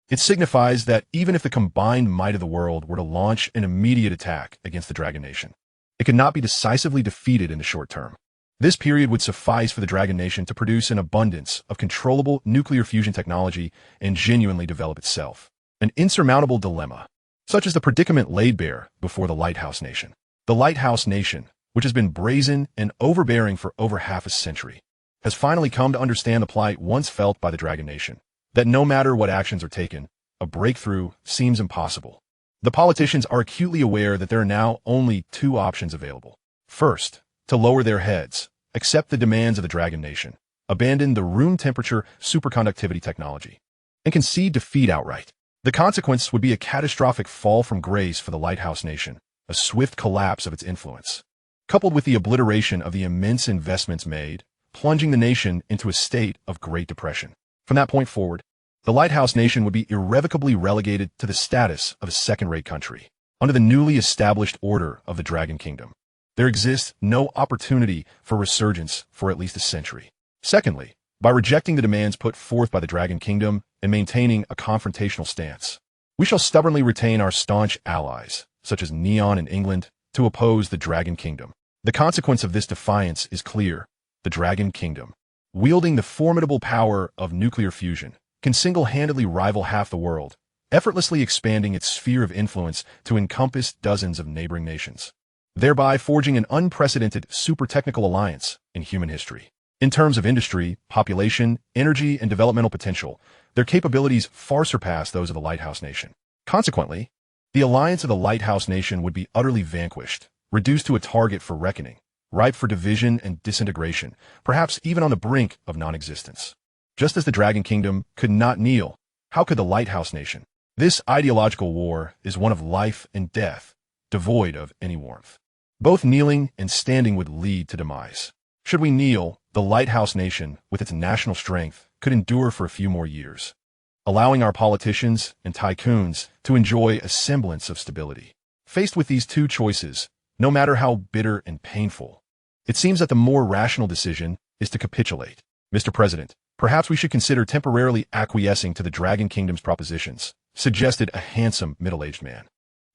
It signifies that even if the combined might of the world were to launch an immediate attack against the Dragon Nation, it could not be decisively defeated in the short term. This period would suffice for the Dragon Nation to produce an abundance of controllable nuclear fusion technology and genuinely develop itself. An insurmountable dilemma, such as the predicament laid bare before the Lighthouse Nation. The Lighthouse Nation, which has been brazen and overbearing for over half a century, has finally come to understand the plight once felt by the Dragon Nation, that no matter what actions are taken, a breakthrough seems impossible. The politicians are acutely aware that there are now only two options available. First, to lower their heads, accept the demands of the Dragon Nation, abandon the room temperature superconductivity technology, and concede defeat outright. The consequence would be a catastrophic fall from grace for the Lighthouse Nation, a swift collapse of its influence, coupled with the obliteration of the immense investments made, plunging the nation into a state of Great Depression. From that point forward, the Lighthouse Nation would be irrevocably relegated to the status of a second-rate country, under the newly established order of the Dragon Kingdom. There exists no opportunity for resurgence for at least a century. Secondly, by rejecting the demands put forth by the Dragon Kingdom and maintaining a confrontational stance, we shall stubbornly retain our staunch allies, such as Neon in England, to oppose the Dragon Kingdom. The consequence of this defiance is clear. The Dragon Kingdom, wielding the formidable power of nuclear fusion, can single-handedly rival half the world, effortlessly expanding its sphere of influence to encompass dozens of neighboring nations, thereby forging an unprecedented super-technical alliance in human history. In terms of industry, population, energy, and developmental potential, their capabilities far surpass those of the Lighthouse Nation. Consequently, the alliance of the Lighthouse Nation would be utterly vanquished, reduced to a target for reckoning, ripe for division and disintegration, perhaps even on the brink of non-existence. Just as the Dragon Kingdom could not kneel, how could the Lighthouse Nation? This ideological war is one of life and death, devoid of any warmth. Both kneeling and standing would lead to demise. Should we kneel, the Lighthouse Nation, with its national strength, could endure for a few more years, allowing our politicians and tycoons to enjoy a semblance of stability. Faced with these two choices, no matter how bitter and painful, it seems that the more rational decision is to capitulate. Mr. President, perhaps we should consider temporarily acquiescing to the Dragon Kingdom's propositions, suggested a handsome middle-aged man.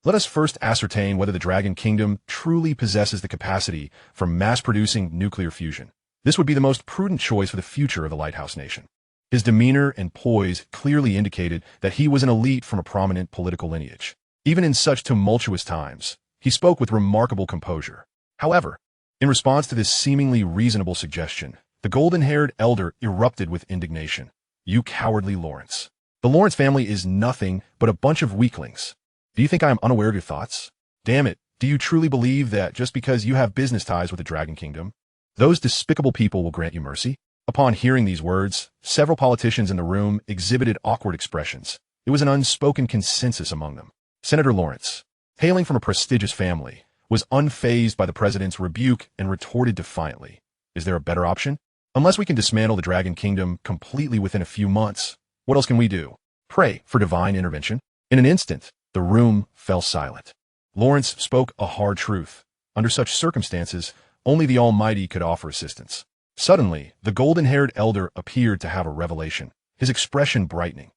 Let us first ascertain whether the Dragon Kingdom truly possesses the capacity for mass-producing nuclear fusion. This would be the most prudent choice for the future of the Lighthouse Nation. His demeanor and poise clearly indicated that he was an elite from a prominent political lineage. Even in such tumultuous times, he spoke with remarkable composure. However, in response to this seemingly reasonable suggestion, the golden-haired elder erupted with indignation. "You cowardly Lawrence. The Lawrence family is nothing but a bunch of weaklings. Do you think I am unaware of your thoughts? Damn it, do you truly believe that just because you have business ties with the Dragon Kingdom, those despicable people will grant you mercy?" Upon hearing these words, several politicians in the room exhibited awkward expressions. It was an unspoken consensus among them. Senator Lawrence, hailing from a prestigious family, was unfazed by the president's rebuke and retorted defiantly, "Is there a better option? Unless we can dismantle the Dragon Kingdom completely within a few months, what else can we do? Pray for divine intervention." In an instant, the room fell silent. Lawrence spoke a hard truth. Under such circumstances, only the Almighty could offer assistance. Suddenly, the golden-haired elder appeared to have a revelation, his expression brightening.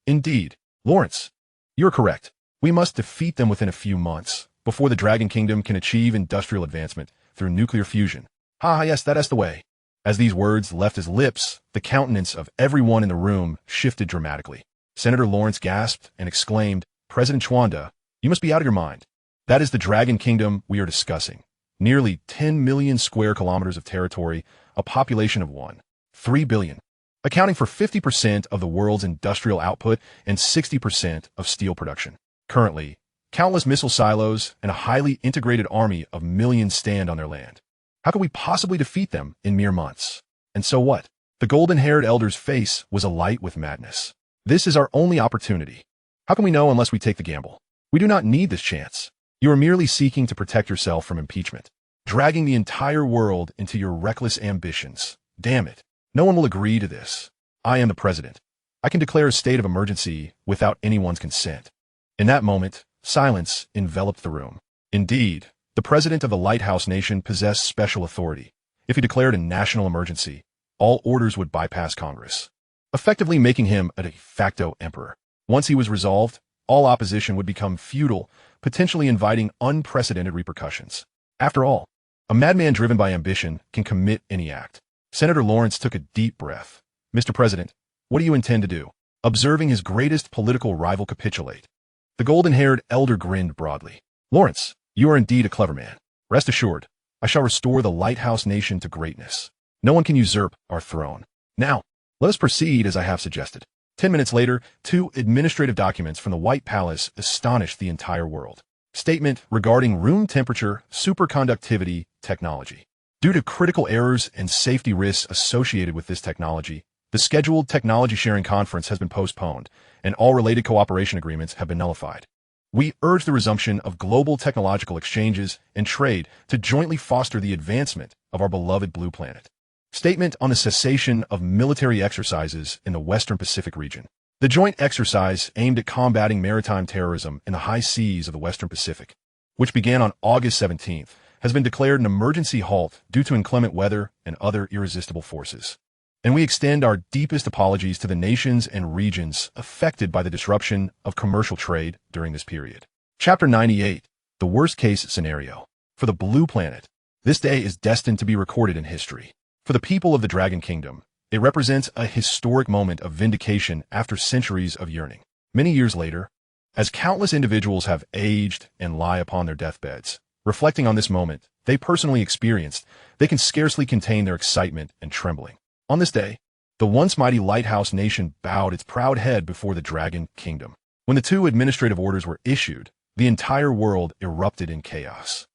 "Indeed, Lawrence, you are correct. We must defeat them within a few months, before the Dragon Kingdom can achieve industrial advancement through nuclear fusion. Yes, that is the way." As these words left his lips, the countenance of everyone in the room shifted dramatically. Senator Lawrence gasped and exclaimed, "President Chwanda, you must be out of your mind. That is the Dragon Kingdom we are discussing. Nearly 10 million square kilometers of territory, a population of 1.3 billion, accounting for 50% of the world's industrial output and 60% of steel production. Currently, countless missile silos and a highly integrated army of millions stand on their land. How could we possibly defeat them in mere months? And so what?" The golden-haired elder's face was alight with madness. "This is our only opportunity. How can we know unless we take the gamble? We do not need this chance. You are merely seeking to protect yourself from impeachment, dragging the entire world into your reckless ambitions. Damn it. No one will agree to this. I am the president. I can declare a state of emergency without anyone's consent." In that moment, silence enveloped the room. Indeed, the president of the Lighthouse Nation possessed special authority. If he declared a national emergency, all orders would bypass Congress, effectively making him a de facto emperor. Once he was resolved, all opposition would become futile, potentially inviting unprecedented repercussions. After all, a madman driven by ambition can commit any act. Senator Lawrence took a deep breath. "Mr. President, what do you intend to do?" Observing his greatest political rival capitulate, the golden-haired elder grinned broadly. "Lawrence, you are indeed a clever man. Rest assured, I shall restore the Lighthouse Nation to greatness. No one can usurp our throne. Now, let us proceed as I have suggested." 10 minutes later, 2 administrative documents from the White Palace astonished the entire world. Statement regarding room temperature superconductivity technology. Due to critical errors and safety risks associated with this technology, the scheduled technology sharing conference has been postponed, and all related cooperation agreements have been nullified. We urge the resumption of global technological exchanges and trade to jointly foster the advancement of our beloved blue planet. Statement on the cessation of military exercises in the Western Pacific region. The joint exercise aimed at combating maritime terrorism in the high seas of the Western Pacific, which began on August 17th, has been declared an emergency halt due to inclement weather and other irresistible forces. And we extend our deepest apologies to the nations and regions affected by the disruption of commercial trade during this period. Chapter 98, the worst-case scenario. For the blue planet, this day is destined to be recorded in history. For the people of the Dragon Kingdom, it represents a historic moment of vindication after centuries of yearning. Many years later, as countless individuals have aged and lie upon their deathbeds, reflecting on this moment they personally experienced, they can scarcely contain their excitement and trembling. On this day, the once mighty Lighthouse Nation bowed its proud head before the Dragon Kingdom. When the 2 administrative orders were issued, the entire world erupted in chaos.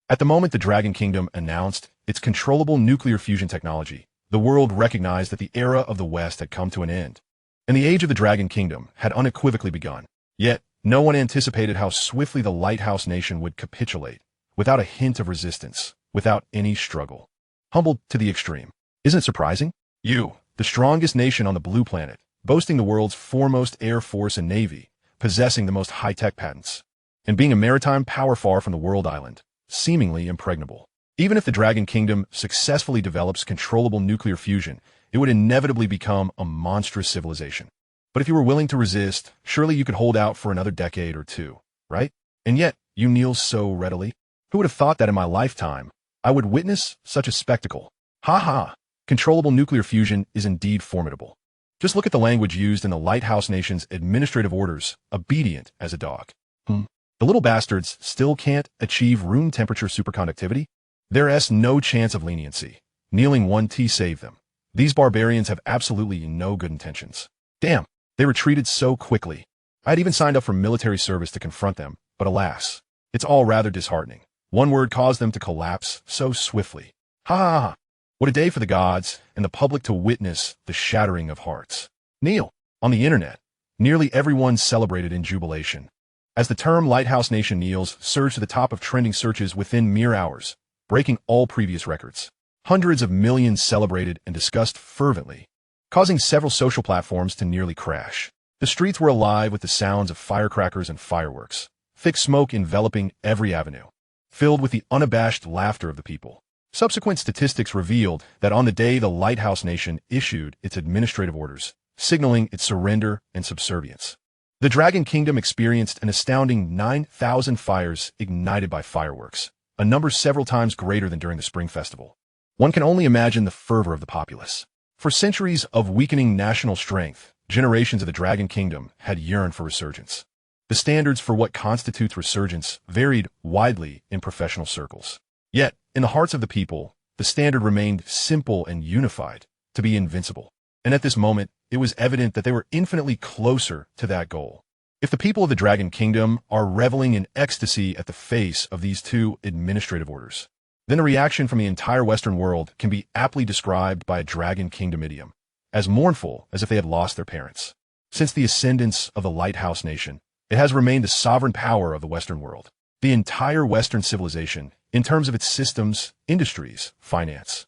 At the moment the Dragon Kingdom announced its controllable nuclear fusion technology, the world recognized that the era of the West had come to an end, and the age of the Dragon Kingdom had unequivocally begun. Yet, no one anticipated how swiftly the Lighthouse Nation would capitulate, without a hint of resistance, without any struggle. Humbled to the extreme. Isn't it surprising? You, the strongest nation on the blue planet, boasting the world's foremost air force and navy, possessing the most high-tech patents, and being a maritime power far from the world island, seemingly impregnable. Even if the Dragon Kingdom successfully develops controllable nuclear fusion, it would inevitably become a monstrous civilization. But if you were willing to resist, surely you could hold out for another decade or two, right? And yet, you kneel so readily. Who would have thought that in my lifetime, I would witness such a spectacle? Ha ha! Controllable nuclear fusion is indeed formidable. Just look at the language used in the Lighthouse Nation's administrative orders, obedient as a dog. The little bastards still can't achieve room temperature superconductivity? There's no chance of leniency. Kneeling 1T saved them. These barbarians have absolutely no good intentions. Damn, they retreated so quickly. I had even signed up for military service to confront them, but alas, it's all rather disheartening. One word caused them to collapse so swiftly. Ha ha ha! What a day for the gods and the public to witness the shattering of hearts. Kneel. On the internet, nearly everyone celebrated in jubilation. As the term Lighthouse Nation kneels surged to the top of trending searches within mere hours, breaking all previous records. Hundreds of millions celebrated and discussed fervently, causing several social platforms to nearly crash. The streets were alive with the sounds of firecrackers and fireworks, thick smoke enveloping every avenue, filled with the unabashed laughter of the people. Subsequent statistics revealed that on the day the Lighthouse Nation issued its administrative orders, signaling its surrender and subservience, the Dragon Kingdom experienced an astounding 9,000 fires ignited by fireworks, a number several times greater than during the Spring Festival. One can only imagine the fervor of the populace. For centuries of weakening national strength, generations of the Dragon Kingdom had yearned for resurgence. The standards for what constitutes resurgence varied widely in professional circles. Yet, in the hearts of the people, the standard remained simple and unified, to be invincible. And at this moment, it was evident that they were infinitely closer to that goal. If the people of the Dragon Kingdom are reveling in ecstasy at the face of these two administrative orders, then the reaction from the entire Western world can be aptly described by a Dragon Kingdom idiom, as mournful as if they had lost their parents. Since the ascendance of the Lighthouse Nation, it has remained the sovereign power of the Western world. The entire Western civilization, in terms of its systems, industries, finance,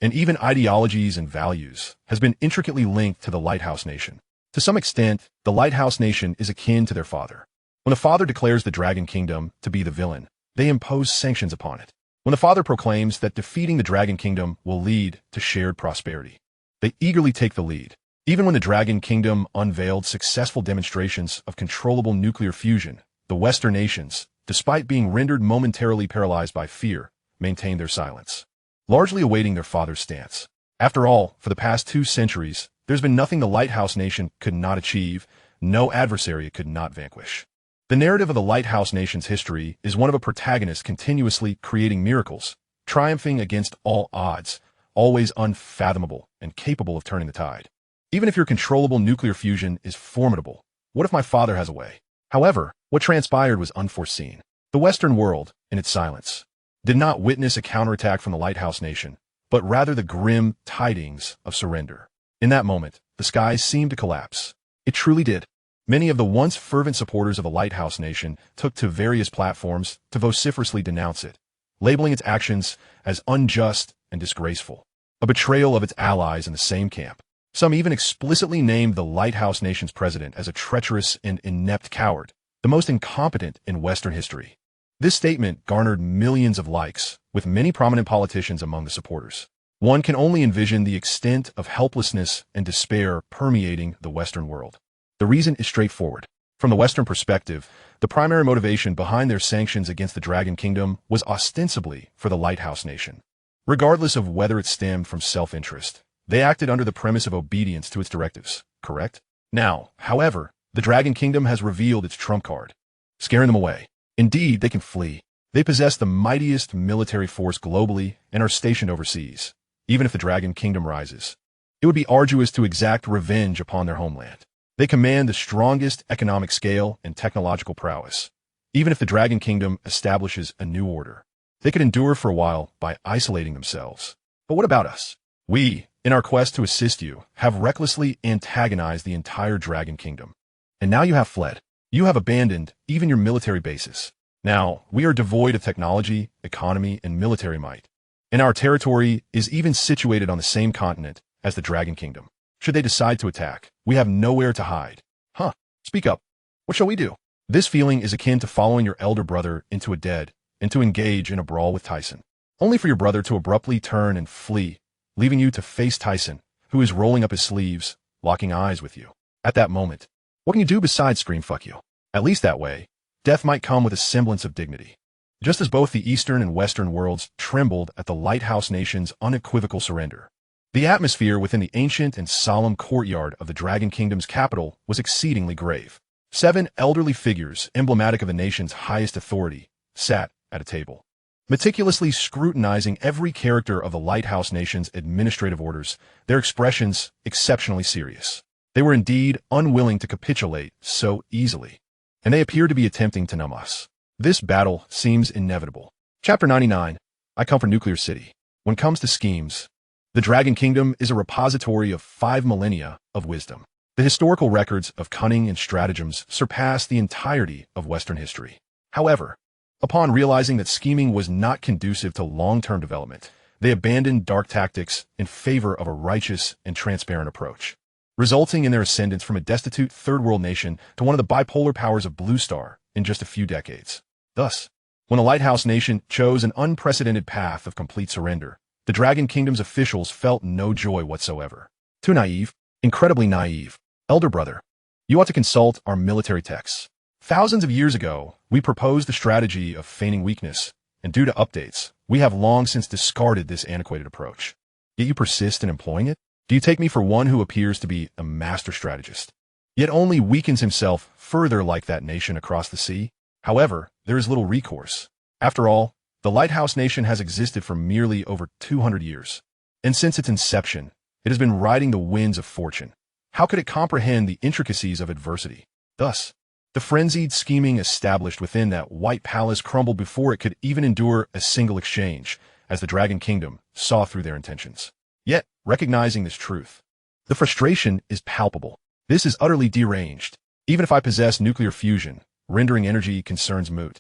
and even ideologies and values, has been intricately linked to the Lighthouse Nation. To some extent, the Lighthouse Nation is akin to their father. When the father declares the Dragon Kingdom to be the villain, they impose sanctions upon it. When the father proclaims that defeating the Dragon Kingdom will lead to shared prosperity, they eagerly take the lead. Even when the Dragon Kingdom unveiled successful demonstrations of controllable nuclear fusion, the Western nations, despite being rendered momentarily paralyzed by fear, maintained their silence, largely awaiting their father's stance. After all, for the past 2 centuries, there's been nothing the Lighthouse Nation could not achieve, no adversary it could not vanquish. The narrative of the Lighthouse Nation's history is one of a protagonist continuously creating miracles, triumphing against all odds, always unfathomable and capable of turning the tide. Even if your controllable nuclear fusion is formidable, what if my father has a way? However, what transpired was unforeseen. The Western world, in its silence, did not witness a counterattack from the Lighthouse Nation, but rather the grim tidings of surrender. In that moment, the skies seemed to collapse. It truly did. Many of the once fervent supporters of the Lighthouse Nation took to various platforms to vociferously denounce it, labeling its actions as unjust and disgraceful, a betrayal of its allies in the same camp. Some even explicitly named the Lighthouse Nation's president as a treacherous and inept coward, the most incompetent in Western history. This statement garnered millions of likes, with many prominent politicians among the supporters. One can only envision the extent of helplessness and despair permeating the Western world. The reason is straightforward. From the Western perspective, the primary motivation behind their sanctions against the Dragon Kingdom was ostensibly for the Lighthouse Nation. Regardless of whether it stemmed from self-interest, they acted under the premise of obedience to its directives, correct? Now, however, the Dragon Kingdom has revealed its trump card, scaring them away. Indeed, they can flee. They possess the mightiest military force globally and are stationed overseas. Even if the Dragon Kingdom rises, it would be arduous to exact revenge upon their homeland. They command the strongest economic scale and technological prowess. Even if the Dragon Kingdom establishes a new order, they could endure for a while by isolating themselves. But what about us? We, in our quest to assist you, have recklessly antagonized the entire Dragon Kingdom. And now you have fled. You have abandoned even your military bases. Now, we are devoid of technology, economy, and military might. And our territory is even situated on the same continent as the Dragon Kingdom. Should they decide to attack, we have nowhere to hide. Huh, speak up. What shall we do? This feeling is akin to following your elder brother into a dead and to engage in a brawl with Tyson, only for your brother to abruptly turn and flee, leaving you to face Tyson, who is rolling up his sleeves, locking eyes with you. At that moment, what can you do besides scream fuck you? At least that way, death might come with a semblance of dignity. Just as both the Eastern and Western worlds trembled at the Lighthouse Nation's unequivocal surrender, the atmosphere within the ancient and solemn courtyard of the Dragon Kingdom's capital was exceedingly grave. 7 elderly figures, emblematic of the nation's highest authority, sat at a table, meticulously scrutinizing every character of the Lighthouse Nation's administrative orders, their expressions exceptionally serious. They were indeed unwilling to capitulate so easily, and they appeared to be attempting to numb us. This battle seems inevitable. Chapter 99. I come from Nuclear City. When it comes to schemes, the Dragon Kingdom is a repository of 5 millennia of wisdom. The historical records of cunning and stratagems surpass the entirety of Western history. However, upon realizing that scheming was not conducive to long-term development, they abandoned dark tactics in favor of a righteous and transparent approach, resulting in their ascendance from a destitute third-world nation to one of the bipolar powers of Blue Star in just a few decades. Thus, when the Lighthouse Nation chose an unprecedented path of complete surrender, the Dragon Kingdom's officials felt no joy whatsoever. Too naive, incredibly naive. Elder brother, you ought to consult our military texts. Thousands of years ago, we proposed the strategy of feigning weakness, and due to updates, we have long since discarded this antiquated approach. Yet you persist in employing it? Do you take me for one who appears to be a master strategist, yet only weakens himself further like that nation across the sea? However, there is little recourse. After all, the Lighthouse Nation has existed for merely over 200 years, and since its inception, it has been riding the winds of fortune. How could it comprehend the intricacies of adversity? Thus, the frenzied scheming established within that white palace crumbled before it could even endure a single exchange, as the Dragon Kingdom saw through their intentions. Yet, recognizing this truth, the frustration is palpable. This is utterly deranged. Even if I possess nuclear fusion, rendering energy concerns moot.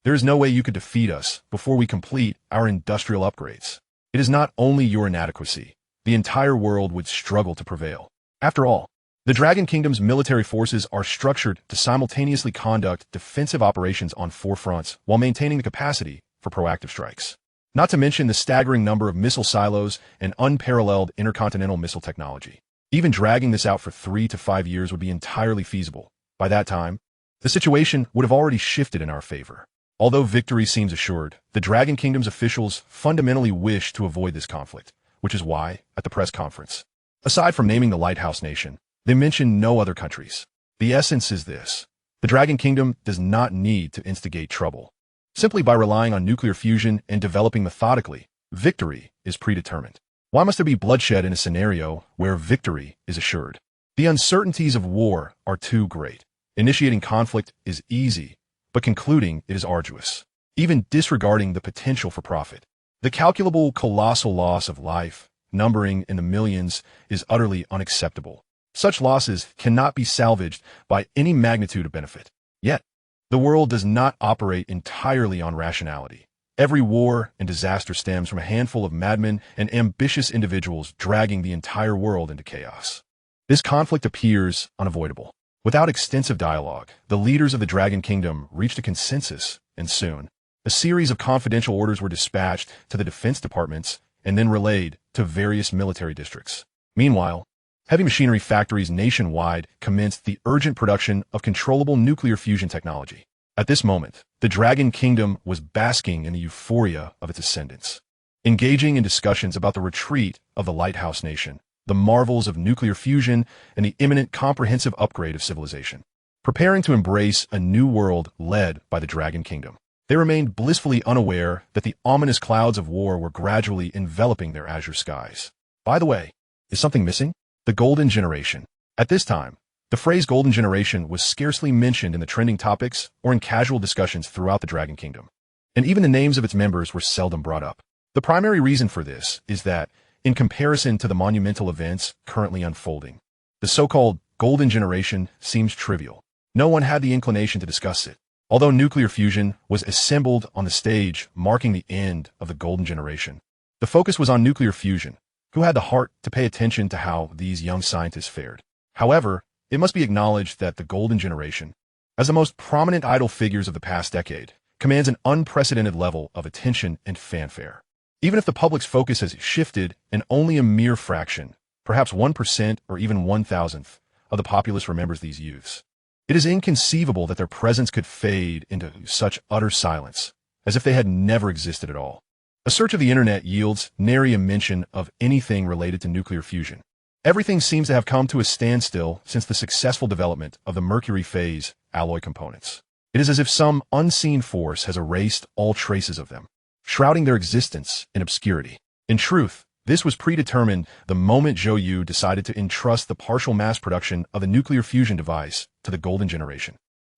There is no way you could defeat us before we complete our industrial upgrades. It is not only your inadequacy. The entire world would struggle to prevail. After all, the Dragon Kingdom's military forces are structured to simultaneously conduct defensive operations on 4 fronts while maintaining the capacity for proactive strikes. Not to mention the staggering number of missile silos and unparalleled intercontinental missile technology. Even dragging this out for 3 to 5 years would be entirely feasible. By that time, the situation would have already shifted in our favor. Although victory seems assured, the Dragon Kingdom's officials fundamentally wish to avoid this conflict, which is why, at the press conference, aside from naming the Lighthouse Nation, they mention no other countries. The essence is this: the Dragon Kingdom does not need to instigate trouble. Simply by relying on nuclear fusion and developing methodically, victory is predetermined. Why must there be bloodshed in a scenario where victory is assured? The uncertainties of war are too great. Initiating conflict is easy, but concluding it is arduous, even disregarding the potential for profit. The calculable, colossal loss of life, numbering in the millions, is utterly unacceptable. Such losses cannot be salvaged by any magnitude of benefit. Yet, the world does not operate entirely on rationality. Every war and disaster stems from a handful of madmen and ambitious individuals dragging the entire world into chaos. This conflict appears unavoidable. Without extensive dialogue, the leaders of the Dragon Kingdom reached a consensus, and soon, a series of confidential orders were dispatched to the defense departments and then relayed to various military districts. Meanwhile, heavy machinery factories nationwide commenced the urgent production of controllable nuclear fusion technology. At this moment, the Dragon Kingdom was basking in the euphoria of its ascendance, engaging in discussions about the retreat of the Lighthouse Nation, the marvels of nuclear fusion, and the imminent comprehensive upgrade of civilization. Preparing to embrace a new world led by the Dragon Kingdom, they remained blissfully unaware that the ominous clouds of war were gradually enveloping their azure skies. By the way, is something missing? The Golden Generation. At this time, the phrase Golden Generation was scarcely mentioned in the trending topics or in casual discussions throughout the Dragon Kingdom, and even the names of its members were seldom brought up. The primary reason for this is that, in comparison to the monumental events currently unfolding. The so-called golden generation seems trivial. No one had the inclination to discuss it. Although nuclear fusion was assembled on the stage marking the end of the golden generation, the focus was on nuclear fusion. Who had the heart to pay attention to how these young scientists fared? However, it must be acknowledged that the golden generation, as the most prominent idol figures of the past decade, commands an unprecedented level of attention and fanfare. Even if the public's focus has shifted and only a mere fraction, perhaps 1% or even 1,000th, of the populace remembers these youths, it is inconceivable that their presence could fade into such utter silence, as if they had never existed at all. A search of the internet yields nary a mention of anything related to nuclear fusion. Everything seems to have come to a standstill since the successful development of the mercury phase alloy components. It is as if some unseen force has erased all traces of them, shrouding their existence in obscurity. In truth, this was predetermined the moment Zhou You decided to entrust the partial mass production of the nuclear fusion device to the golden generation.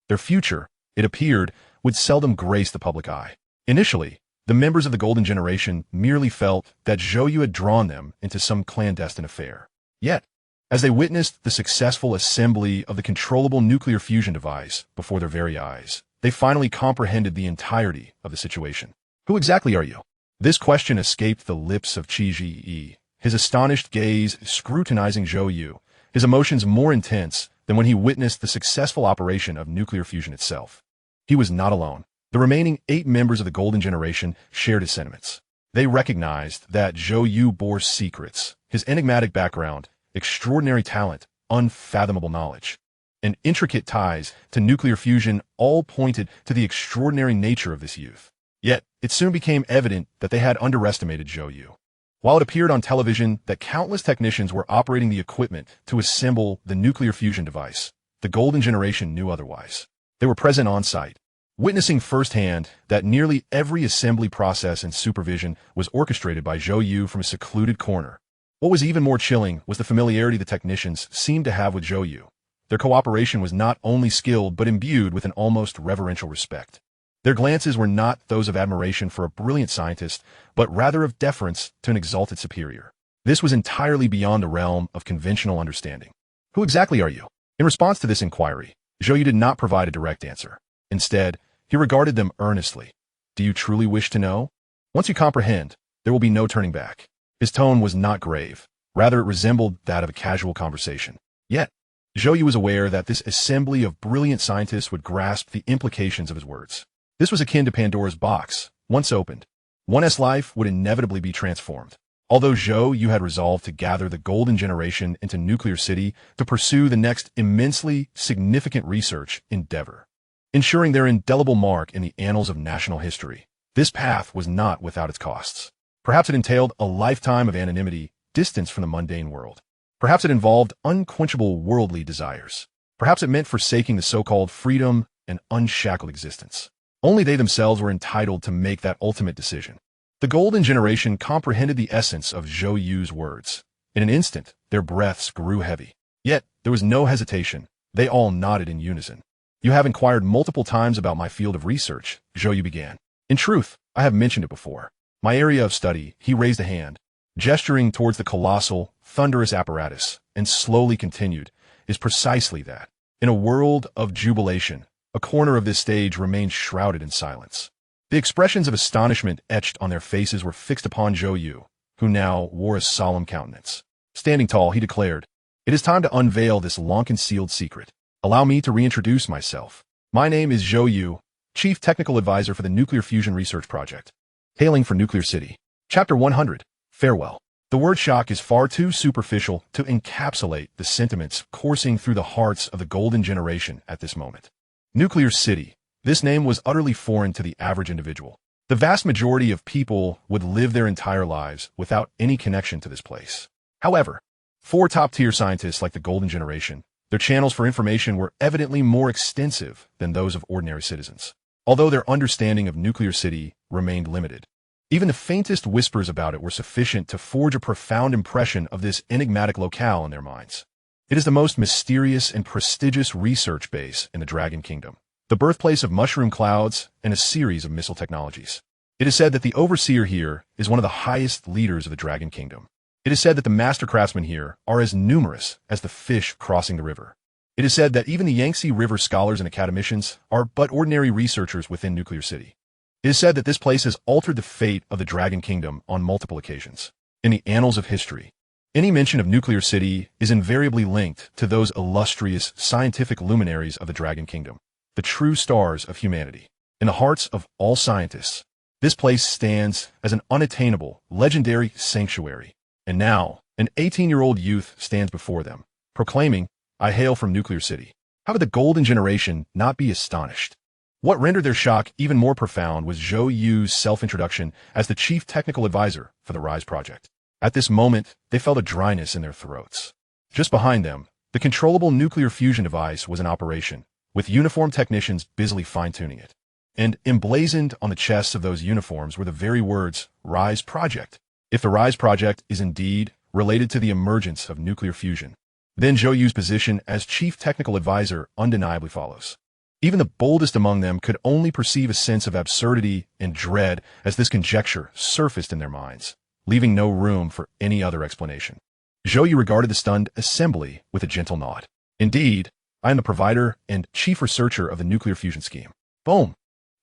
Their future, it appeared, would seldom grace the public eye. Initially, the members of the golden generation merely felt that Zhou You had drawn them into some clandestine affair. Yet, as they witnessed the successful assembly of the controllable nuclear fusion device before their very eyes, they finally comprehended the entirety of the situation. Who exactly are you? This question escaped the lips of Zhou You, his astonished gaze scrutinizing Zhou You, his emotions more intense than when he witnessed the successful operation of nuclear fusion itself. He was not alone. The remaining 8 members of the golden generation shared his sentiments. They recognized that Zhou You bore secrets, his enigmatic background, extraordinary talent, unfathomable knowledge, and intricate ties to nuclear fusion all pointed to the extraordinary nature of this youth. Yet, it soon became evident that they had underestimated Zhou You. While it appeared on television that countless technicians were operating the equipment to assemble the nuclear fusion device, the golden generation knew otherwise. They were present on site, witnessing firsthand that nearly every assembly process and supervision was orchestrated by Zhou You from a secluded corner. What was even more chilling was the familiarity the technicians seemed to have with Zhou You. Their cooperation was not only skilled but imbued with an almost reverential respect. Their glances were not those of admiration for a brilliant scientist, but rather of deference to an exalted superior. This was entirely beyond the realm of conventional understanding. Who exactly are you? In response to this inquiry, Zhou You did not provide a direct answer. Instead, he regarded them earnestly. Do you truly wish to know? Once you comprehend, there will be no turning back. His tone was not grave. Rather, it resembled that of a casual conversation. Yet, Zhou You was aware that this assembly of brilliant scientists would grasp the implications of his words. This was akin to Pandora's box. Once opened, one's life would inevitably be transformed. Although Zhou You had resolved to gather the golden generation into Nuclear City to pursue the next immensely significant research endeavor, ensuring their indelible mark in the annals of national history, this path was not without its costs. Perhaps it entailed a lifetime of anonymity, distance from the mundane world. Perhaps it involved unquenchable worldly desires. Perhaps it meant forsaking the so-called freedom and unshackled existence. Only they themselves were entitled to make that ultimate decision. The golden generation comprehended the essence of Zhou Yu's words. In an instant, their breaths grew heavy. Yet, there was no hesitation. They all nodded in unison. You have inquired multiple times about my field of research, Zhou You began. In truth, I have mentioned it before. My area of study, he raised a hand, gesturing towards the colossal, thunderous apparatus, and slowly continued, is precisely that. In a world of jubilation, a corner of this stage remained shrouded in silence. The expressions of astonishment etched on their faces were fixed upon Zhou You, who now wore a solemn countenance. Standing tall, he declared, "It is time to unveil this long-concealed secret. Allow me to reintroduce myself. My name is Zhou You, Chief Technical Advisor for the Nuclear Fusion Research Project. Hailing for Nuclear City. Chapter 100. Farewell." The word shock is far too superficial to encapsulate the sentiments coursing through the hearts of the golden generation at this moment. Nuclear City. This name was utterly foreign to the average individual. The vast majority of people would live their entire lives without any connection to this place. However, for top-tier scientists like the golden generation, their channels for information were evidently more extensive than those of ordinary citizens. Although their understanding of Nuclear City remained limited, even the faintest whispers about it were sufficient to forge a profound impression of this enigmatic locale in their minds. It is the most mysterious and prestigious research base in the Dragon Kingdom, the birthplace of mushroom clouds and a series of missile technologies. It is said that the overseer here is one of the highest leaders of the Dragon Kingdom. It is said that the master craftsmen here are as numerous as the fish crossing the river. It is said that even the Yangtze River scholars and academicians are but ordinary researchers within Nuclear City. It is said that this place has altered the fate of the Dragon Kingdom on multiple occasions. In the annals of history, any mention of Nuclear City is invariably linked to those illustrious scientific luminaries of the Dragon Kingdom, the true stars of humanity. In the hearts of all scientists, this place stands as an unattainable, legendary sanctuary. And now, an 18-year-old youth stands before them, proclaiming, "I hail from Nuclear City." How could the golden generation not be astonished? What rendered their shock even more profound was Zhou Yu's self-introduction as the chief technical advisor for the RISE project. At this moment, they felt a dryness in their throats. Just behind them, the controllable nuclear fusion device was in operation, with uniformed technicians busily fine-tuning it. And emblazoned on the chests of those uniforms were the very words, RISE Project. If the RISE Project is indeed related to the emergence of nuclear fusion, then Zhou Yu's position as chief technical advisor undeniably follows. Even the boldest among them could only perceive a sense of absurdity and dread as this conjecture surfaced in their minds, leaving no room for any other explanation. Zhou Yu regarded the stunned assembly with a gentle nod. "Indeed, I am the provider and chief researcher of the nuclear fusion scheme." Boom!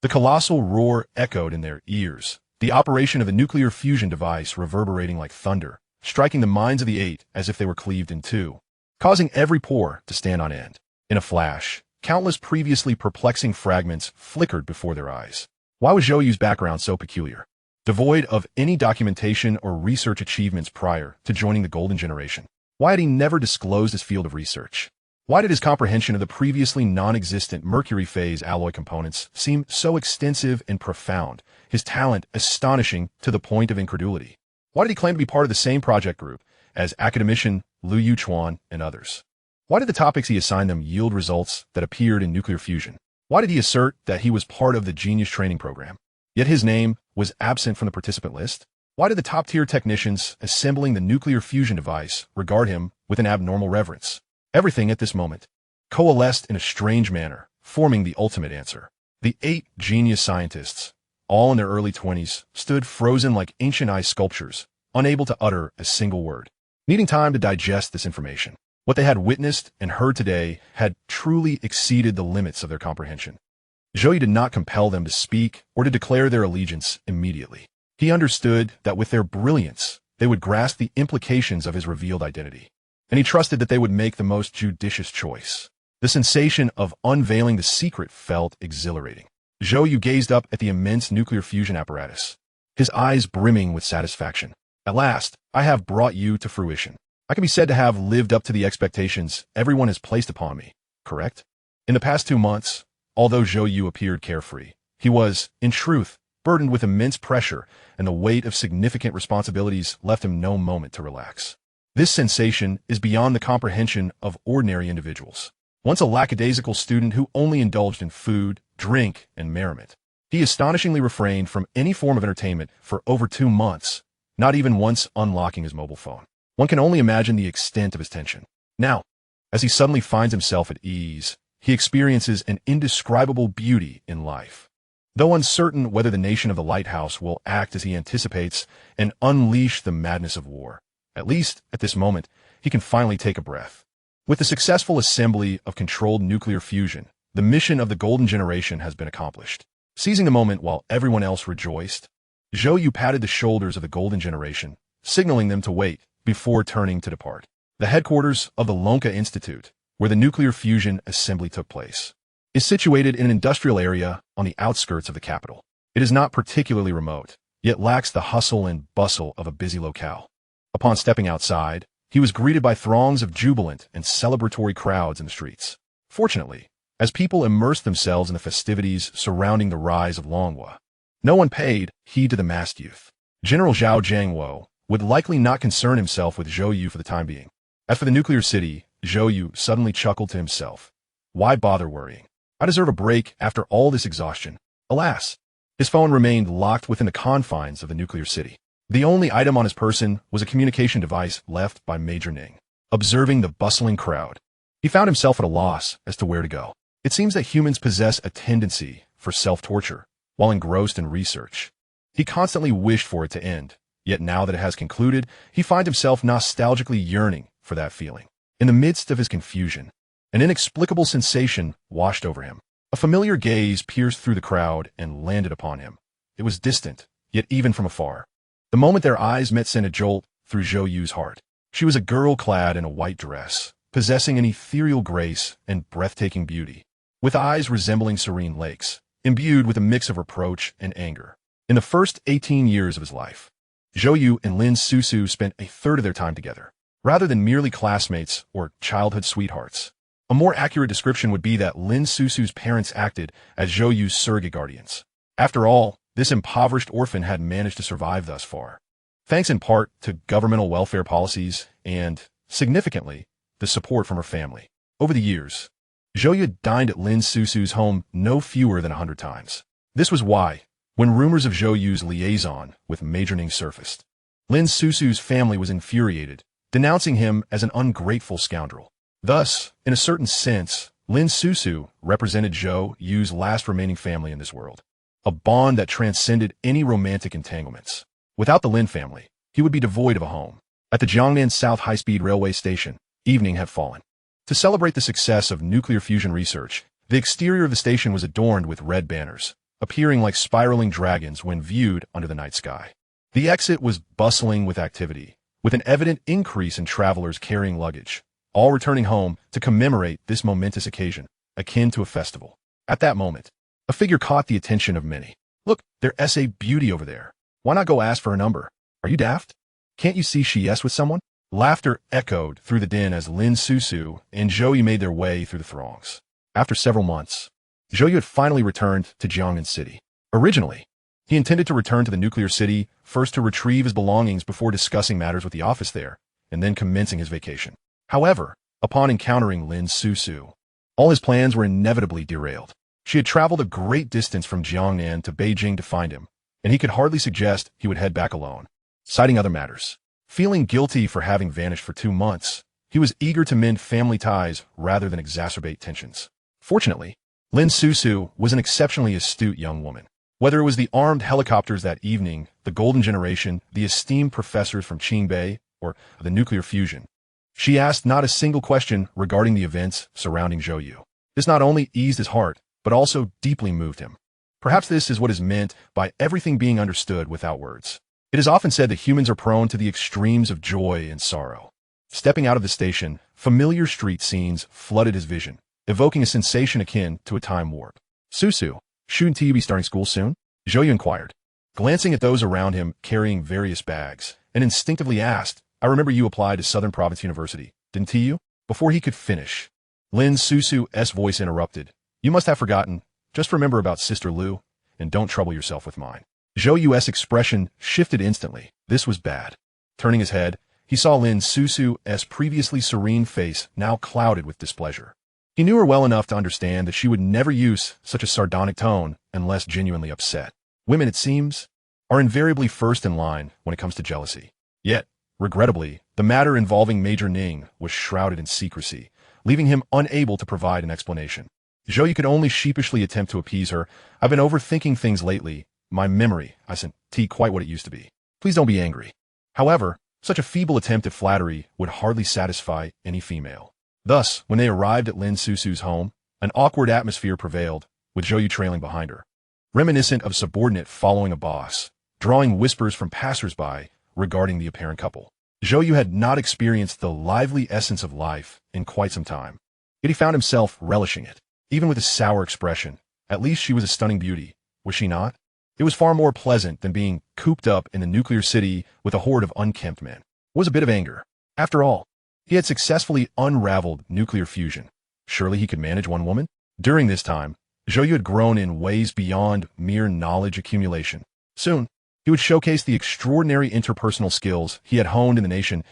The colossal roar echoed in their ears, the operation of the nuclear fusion device reverberating like thunder, striking the minds of the eight as if they were cleaved in two, causing every pore to stand on end. In a flash, countless previously perplexing fragments flickered before their eyes. Why was Zhou Yu's background so peculiar? Devoid of any documentation or research achievements prior to joining the Golden Generation. Why had he never disclosed his field of research? Why did his comprehension of the previously non-existent mercury phase alloy components seem so extensive and profound, his talent astonishing to the point of incredulity? Why did he claim to be part of the same project group as academician Liu Yuchuan and others? Why did the topics he assigned them yield results that appeared in nuclear fusion? Why did he assert that he was part of the Genius training program? Yet his name was absent from the participant list? Why did the top-tier technicians assembling the nuclear fusion device regard him with an abnormal reverence? Everything at this moment coalesced in a strange manner, forming the ultimate answer. The 8 genius scientists, all in their early 20s, stood frozen like ancient ice sculptures, unable to utter a single word, needing time to digest this information. What they had witnessed and heard today had truly exceeded the limits of their comprehension. Zhou Yu did not compel them to speak or to declare their allegiance immediately. He understood that with their brilliance, they would grasp the implications of his revealed identity, and he trusted that they would make the most judicious choice. The sensation of unveiling the secret felt exhilarating. Zhou Yu gazed up at the immense nuclear fusion apparatus, his eyes brimming with satisfaction. "At last, I have brought you to fruition. I can be said to have lived up to the expectations everyone has placed upon me, correct?" In the past 2 months, although Zhou Yu appeared carefree, he was, in truth, burdened with immense pressure, and the weight of significant responsibilities left him no moment to relax. This sensation is beyond the comprehension of ordinary individuals. Once a lackadaisical student who only indulged in food, drink, and merriment, he astonishingly refrained from any form of entertainment for over 2 months, not even once unlocking his mobile phone. One can only imagine the extent of his tension. Now, as he suddenly finds himself at ease, he experiences an indescribable beauty in life. Though uncertain whether the nation of the lighthouse will act as he anticipates and unleash the madness of war, at least at this moment, he can finally take a breath. With the successful assembly of controlled nuclear fusion, the mission of the Golden Generation has been accomplished. Seizing the moment while everyone else rejoiced, Zhou Yu patted the shoulders of the Golden Generation, signaling them to wait before turning to depart. The headquarters of the Longguo Institute, where the nuclear fusion assembly took place, is situated in an industrial area on the outskirts of the capital. It is not particularly remote, yet lacks the hustle and bustle of a busy locale. Upon stepping outside, he was greeted by throngs of jubilant and celebratory crowds in the streets. Fortunately, as people immersed themselves in the festivities surrounding the rise of Longguo, no one paid heed to the massed youth. General Zhao Jiangwo would likely not concern himself with Zhou Yu for the time being. As for the nuclear city, Zhou Yu suddenly chuckled to himself. Why bother worrying? I deserve a break after all this exhaustion. Alas, his phone remained locked within the confines of the nuclear city. The only item on his person was a communication device left by Major Ning. Observing the bustling crowd, he found himself at a loss as to where to go. It seems that humans possess a tendency for self-torture while engrossed in research. He constantly wished for it to end, Yet now that it has concluded, he finds himself nostalgically yearning for that feeling. In the midst of his confusion, an inexplicable sensation washed over him. A familiar gaze pierced through the crowd and landed upon him. It was distant, yet even from afar. The moment their eyes met sent a jolt through Zhou Yu's heart. She was a girl clad in a white dress, possessing an ethereal grace and breathtaking beauty, with eyes resembling serene lakes, imbued with a mix of reproach and anger. In the first 18 years of his life, Zhou Yu and Lin Susu spent a third of their time together, rather than merely classmates or childhood sweethearts. A more accurate description would be that Lin Susu's parents acted as Zhou Yu's surrogate guardians. After all, this impoverished orphan had managed to survive thus far, thanks in part to governmental welfare policies and, significantly, the support from her family. Over the years, Zhou Yu dined at Lin Susu's home no fewer than 100 times. This was why, when rumors of Zhou Yu's liaison with Major Ning surfaced, Lin Susu's family was infuriated, denouncing him as an ungrateful scoundrel. Thus, in a certain sense, Lin Susu represented Zhou Yu's last remaining family in this world, a bond that transcended any romantic entanglements. Without the Lin family, he would be devoid of a home. At the Jiangnan South High-Speed Railway Station, evening had fallen. To celebrate the success of nuclear fusion research, the exterior of the station was adorned with red banners, appearing like spiraling dragons when viewed under the night sky. The exit was bustling with activity, with an evident increase in travelers carrying luggage, all returning home to commemorate this momentous occasion, akin to a festival. At that moment, a figure caught the attention of many. "Look, there's S.A. Beauty over there. Why not go ask for her number? Are you daft? Can't you see she's with someone?" Laughter echoed through the din as Lin Susu and Zhou Yu made their way through the throngs. After several months, Zhou Yu had finally returned to Jiangnan City. Originally, he intended to return to the nuclear city first to retrieve his belongings before discussing matters with the office there, and then commencing his vacation. However, upon encountering Lin Susu, all his plans were inevitably derailed. She had traveled a great distance from Jiangnan to Beijing to find him, and he could hardly suggest he would head back alone. Citing other matters, feeling guilty for having vanished for 2 months, he was eager to mend family ties rather than exacerbate tensions. Fortunately, Lin Susu was an exceptionally astute young woman. Whether it was the armed helicopters that evening, the golden generation, the esteemed professors from Qingbei, or the nuclear fusion, she asked not a single question regarding the events surrounding Zhou Yu. This not only eased his heart, but also deeply moved him. Perhaps this is what is meant by everything being understood without words. It is often said that humans are prone to the extremes of joy and sorrow. Stepping out of the station, familiar street scenes flooded his vision, evoking a sensation akin to a time warp. "Susu, shouldn't you be starting school soon?" Zhou Yu inquired, glancing at those around him carrying various bags, and instinctively asked, "I remember you applied to Southern Province University, didn't you?" Before he could finish, Lin Susu's voice interrupted. "You must have forgotten. Just remember about Sister Lu, and don't trouble yourself with mine." Zhou Yu's expression shifted instantly. This was bad. Turning his head, he saw Lin Susu's previously serene face now clouded with displeasure. He knew her well enough to understand that she would never use such a sardonic tone unless genuinely upset. Women, it seems, are invariably first in line when it comes to jealousy. Yet, regrettably, the matter involving Major Ning was shrouded in secrecy, leaving him unable to provide an explanation. Zhou Yu could only sheepishly attempt to appease her. "I've been overthinking things lately. My memory isn't quite what it used to be. Please don't be angry." However, such a feeble attempt at flattery would hardly satisfy any female. Thus, when they arrived at Lin Susu's home, an awkward atmosphere prevailed, with Zhou Yu trailing behind her, reminiscent of a subordinate following a boss, drawing whispers from passers-by regarding the apparent couple. Zhou Yu had not experienced the lively essence of life in quite some time, yet he found himself relishing it. Even with a sour expression, at least she was a stunning beauty, was she not? It was far more pleasant than being cooped up in the nuclear city with a horde of unkempt men. It was a bit of anger. After all, he had successfully unraveled nuclear fusion. Surely he could manage one woman? During this time, Zhou Yu had grown in ways beyond mere knowledge accumulation. Soon, he would showcase the extraordinary interpersonal skills he had honed in the nation's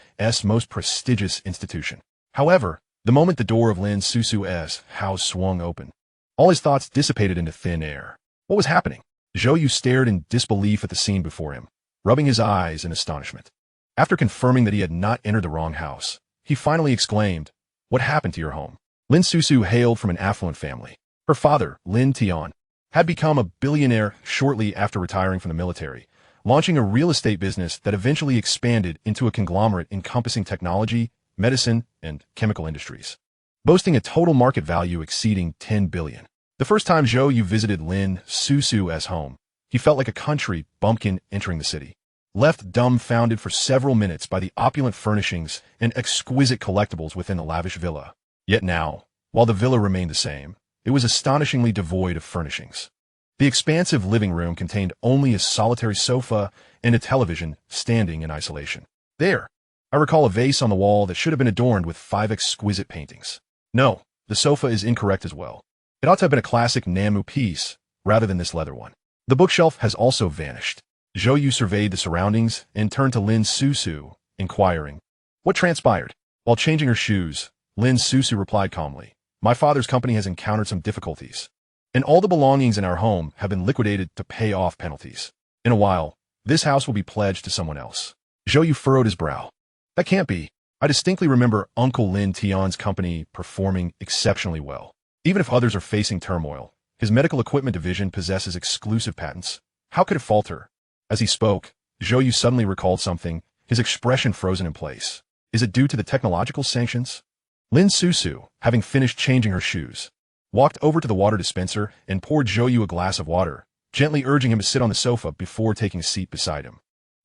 most prestigious institution. However, the moment the door of Lin Susu's house swung open, all his thoughts dissipated into thin air. What was happening? Zhou Yu stared in disbelief at the scene before him, rubbing his eyes in astonishment. After confirming that he had not entered the wrong house, he finally exclaimed, "What happened to your home?" Lin Susu hailed from an affluent family. Her father, Lin Tian, had become a billionaire shortly after retiring from the military, launching a real estate business that eventually expanded into a conglomerate encompassing technology, medicine, and chemical industries, boasting a total market value exceeding 10 billion. The first time Zhou Yu visited Lin Susu's home, he felt like a country bumpkin entering the city, left dumbfounded for several minutes by the opulent furnishings and exquisite collectibles within the lavish villa. Yet now, while the villa remained the same, it was astonishingly devoid of furnishings. The expansive living room contained only a solitary sofa and a television standing in isolation. There, I recall a vase on the wall that should have been adorned with 5 exquisite paintings. No, the sofa is incorrect as well. It ought to have been a classic Namu piece, rather than this leather one. The bookshelf has also vanished. Zhou Yu surveyed the surroundings and turned to Lin Susu, inquiring, "What transpired?" While changing her shoes, Lin Susu replied calmly, "My father's company has encountered some difficulties, and all the belongings in our home have been liquidated to pay off penalties. In a while, this house will be pledged to someone else." Zhou Yu furrowed his brow. "That can't be. I distinctly remember Uncle Lin Tian's company performing exceptionally well. Even if others are facing turmoil, his medical equipment division possesses exclusive patents. How could it falter?" As he spoke, Zhou Yu suddenly recalled something, his expression frozen in place. "Is it due to the technological sanctions?" Lin Susu, having finished changing her shoes, walked over to the water dispenser and poured Zhou Yu a glass of water, gently urging him to sit on the sofa before taking a seat beside him.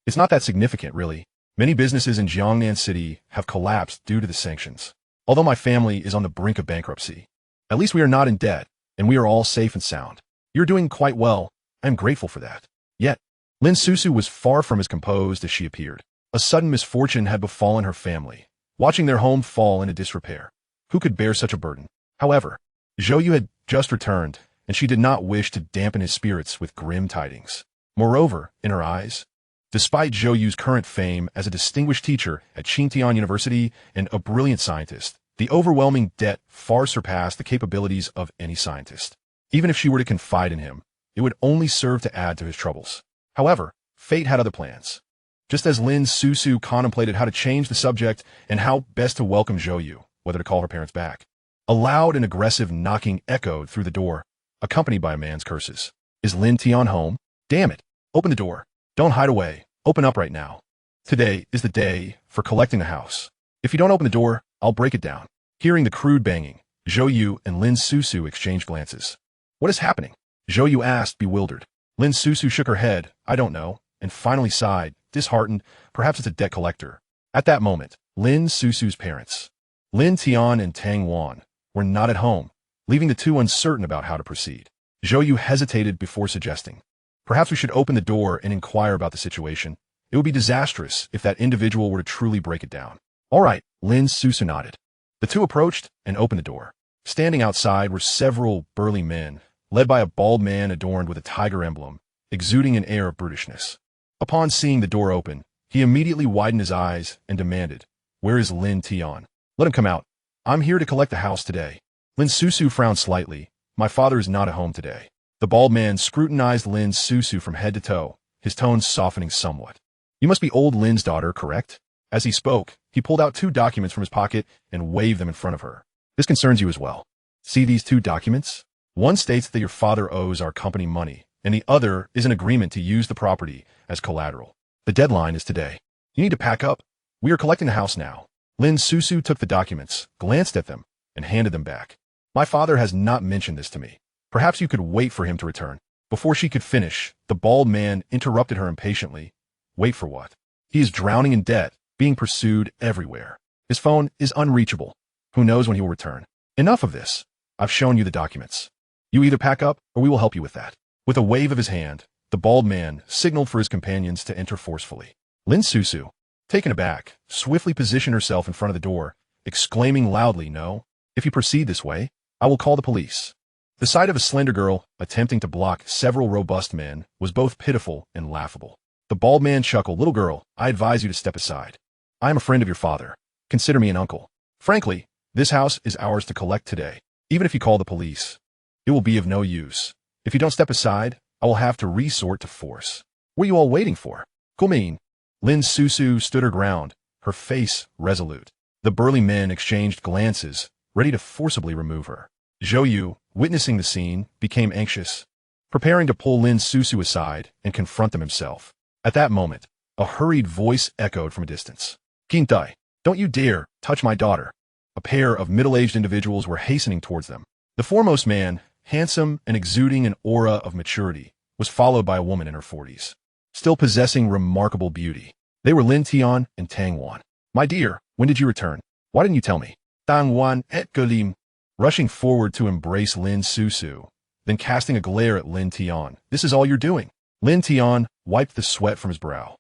"It's not that significant, really. Many businesses in Jiangnan City have collapsed due to the sanctions. Although my family is on the brink of bankruptcy, at least we are not in debt, and we are all safe and sound. You're doing quite well. I am grateful for that." Yet, Lin Susu was far from as composed as she appeared. A sudden misfortune had befallen her family, watching their home fall into disrepair. Who could bear such a burden? However, Zhou Yu had just returned, and she did not wish to dampen his spirits with grim tidings. Moreover, in her eyes, despite Zhou Yu's current fame as a distinguished teacher at Qingtian University and a brilliant scientist, the overwhelming debt far surpassed the capabilities of any scientist. Even if she were to confide in him, it would only serve to add to his troubles. However, fate had other plans. Just as Lin Susu contemplated how to change the subject and how best to welcome Zhou Yu, whether to call her parents back, a loud and aggressive knocking echoed through the door, accompanied by a man's curses. "Is Lin Tian home? Damn it! Open the door. Don't hide away. Open up right now. Today is the day for collecting the house. If you don't open the door, I'll break it down." Hearing the crude banging, Zhou Yu and Lin Susu exchanged glances. "What is happening?" Zhou Yu asked, bewildered. Lin Susu shook her head, "I don't know," and finally sighed, disheartened. Perhaps it's a debt collector. At that moment, Lin Susu's parents, Lin Tian and Tang Wan, were not at home, leaving the two uncertain about how to proceed. Zhou Yu hesitated before suggesting, "Perhaps we should open the door and inquire about the situation. It would be disastrous if that individual were to truly break it down." "All right," Lin Susu nodded. The two approached and opened the door. Standing outside were several burly men, led by a bald man adorned with a tiger emblem, exuding an air of brutishness. Upon seeing the door open, he immediately widened his eyes and demanded, "Where is Lin Tian? Let him come out. I'm here to collect the house today." Lin Susu frowned slightly. "My father is not at home today." The bald man scrutinized Lin Susu from head to toe, his tone softening somewhat. "You must be old Lin's daughter, correct?" As he spoke, he pulled out 2 documents from his pocket and waved them in front of her. "This concerns you as well. See these 2 documents? One states that your father owes our company money, and the other is an agreement to use the property as collateral. The deadline is today. You need to pack up. We are collecting the house now." Lin Susu took the documents, glanced at them, and handed them back. "My father has not mentioned this to me. Perhaps you could wait for him to return." Before she could finish, the bald man interrupted her impatiently. "Wait for what? He is drowning in debt, being pursued everywhere. His phone is unreachable. Who knows when he will return? Enough of this. I've shown you the documents. You either pack up or we will help you with that." With a wave of his hand, the bald man signaled for his companions to enter forcefully. Lin Susu, taken aback, swiftly positioned herself in front of the door, exclaiming loudly, "No, if you proceed this way, I will call the police." The sight of a slender girl attempting to block several robust men was both pitiful and laughable. The bald man chuckled, "Little girl, I advise you to step aside. I am a friend of your father. Consider me an uncle. Frankly, this house is ours to collect today. Even if you call the police, it will be of no use. If you don't step aside, I will have to resort to force. What are you all waiting for? Come." Lin Susu stood her ground, her face resolute. The burly men exchanged glances, ready to forcibly remove her. Zhou Yu, witnessing the scene, became anxious, preparing to pull Lin Susu aside and confront them himself. At that moment, a hurried voice echoed from a distance. Qintai, don't you dare touch my daughter. A pair of middle-aged individuals were hastening towards them. The foremost man, handsome and exuding an aura of maturity, was followed by a woman in her 40s, still possessing remarkable beauty. They were Lin Tian and Tang Wan. My dear, when did you return? Why didn't you tell me? Tang Wan et Galim, rushing forward to embrace Lin Susu, then casting a glare at Lin Tian. This is all you're doing. Lin Tian wiped the sweat from his brow,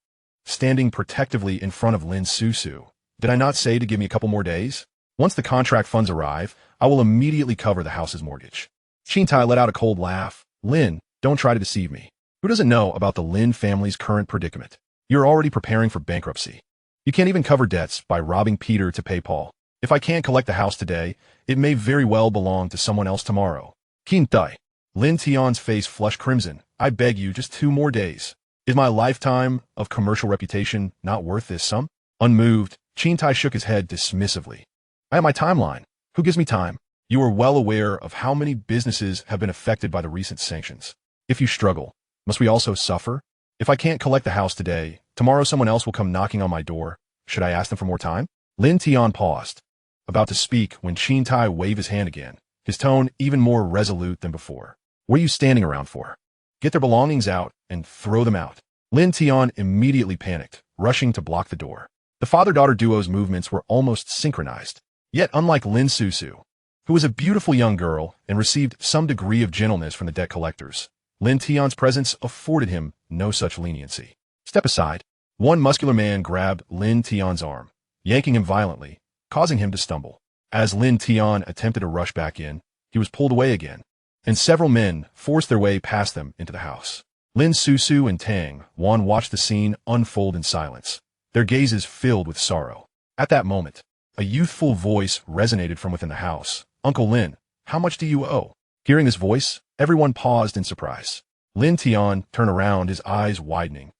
standing protectively in front of Lin Susu. Did I not say to give me a couple more days? Once the contract funds arrive, I will immediately cover the house's mortgage. Qintai let out a cold laugh. Lin, don't try to deceive me. Who doesn't know about the Lin family's current predicament? You're already preparing for bankruptcy. You can't even cover debts by robbing Peter to pay Paul. If I can't collect the house today, it may very well belong to someone else tomorrow. Qintai. Lin Tian's face flushed crimson. I beg you, just 2 more days. Is my lifetime of commercial reputation not worth this sum? Unmoved, Qintai shook his head dismissively. I have my timeline. Who gives me time? You are well aware of how many businesses have been affected by the recent sanctions. If you struggle, must we also suffer? If I can't collect the house today, tomorrow someone else will come knocking on my door. Should I ask them for more time? Lin Tian paused, about to speak when Qintai waved his hand again, his tone even more resolute than before. What are you standing around for? Get their belongings out and throw them out. Lin Tian immediately panicked, rushing to block the door. The father-daughter duo's movements were almost synchronized. Yet unlike Lin Susu, who was a beautiful young girl and received some degree of gentleness from the debt collectors, Lin Tian's presence afforded him no such leniency. Step aside. One muscular man grabbed Lin Tian's arm, yanking him violently, causing him to stumble. As Lin Tian attempted to rush back in, he was pulled away again, and several men forced their way past them into the house. Lin Susu and Tang Wan watched the scene unfold in silence, their gazes filled with sorrow. At that moment, a youthful voice resonated from within the house. Uncle Lin, how much do you owe? Hearing this voice, everyone paused in surprise. Lin Tian turned around, his eyes widening.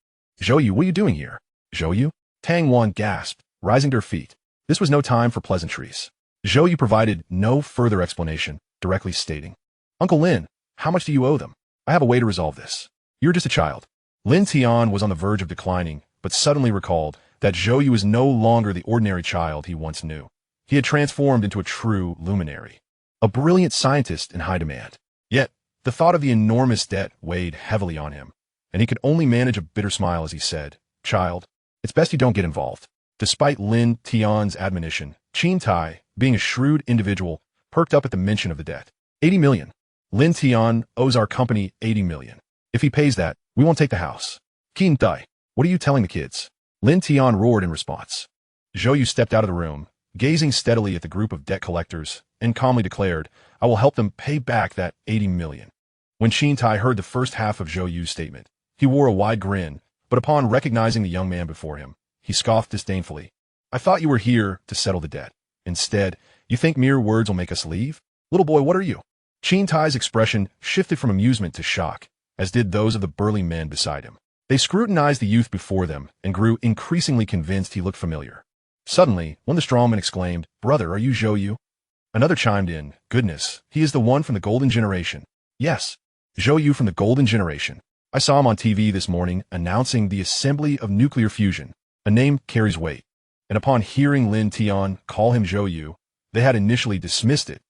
Zhou You, what are you doing here? Zhou You? Tang Wan gasped, rising to her feet. This was no time for pleasantries. Zhou You provided no further explanation, directly stating, Uncle Lin, how much do you owe them? I have a way to resolve this. You're just a child. Lin Tian was on the verge of declining, but suddenly recalled that Zhou Yu was no longer the ordinary child he once knew. He had transformed into a true luminary, a brilliant scientist in high demand. Yet, the thought of the enormous debt weighed heavily on him, and he could only manage a bitter smile as he said, Child, it's best you don't get involved. Despite Lin Tian's admonition, Qintai, being a shrewd individual, perked up at the mention of the debt. 80 million. Lin Tian owes our company 80 million. If he pays that, we won't take the house. Qintai, what are you telling the kids? Lin Tian roared in response. Zhou Yu stepped out of the room, gazing steadily at the group of debt collectors, and calmly declared, I will help them pay back that 80 million. When Qintai heard the first half of Zhou Yu's statement, he wore a wide grin, but upon recognizing the young man before him, he scoffed disdainfully. I thought you were here to settle the debt. Instead, you think mere words will make us leave? Little boy, what are you? Qintai's expression shifted from amusement to shock, as did those of the burly men beside him. They scrutinized the youth before them and grew increasingly convinced he looked familiar. Suddenly, one of the strongmen exclaimed, Brother, are you Zhou Yu? Another chimed in, Goodness, he is the one from the Golden Generation. Yes, Zhou Yu from the Golden Generation. I saw him on TV this morning announcing the assembly of nuclear fusion. A name carries weight. And upon hearing Lin Tian call him Zhou Yu, they had initially dismissed it.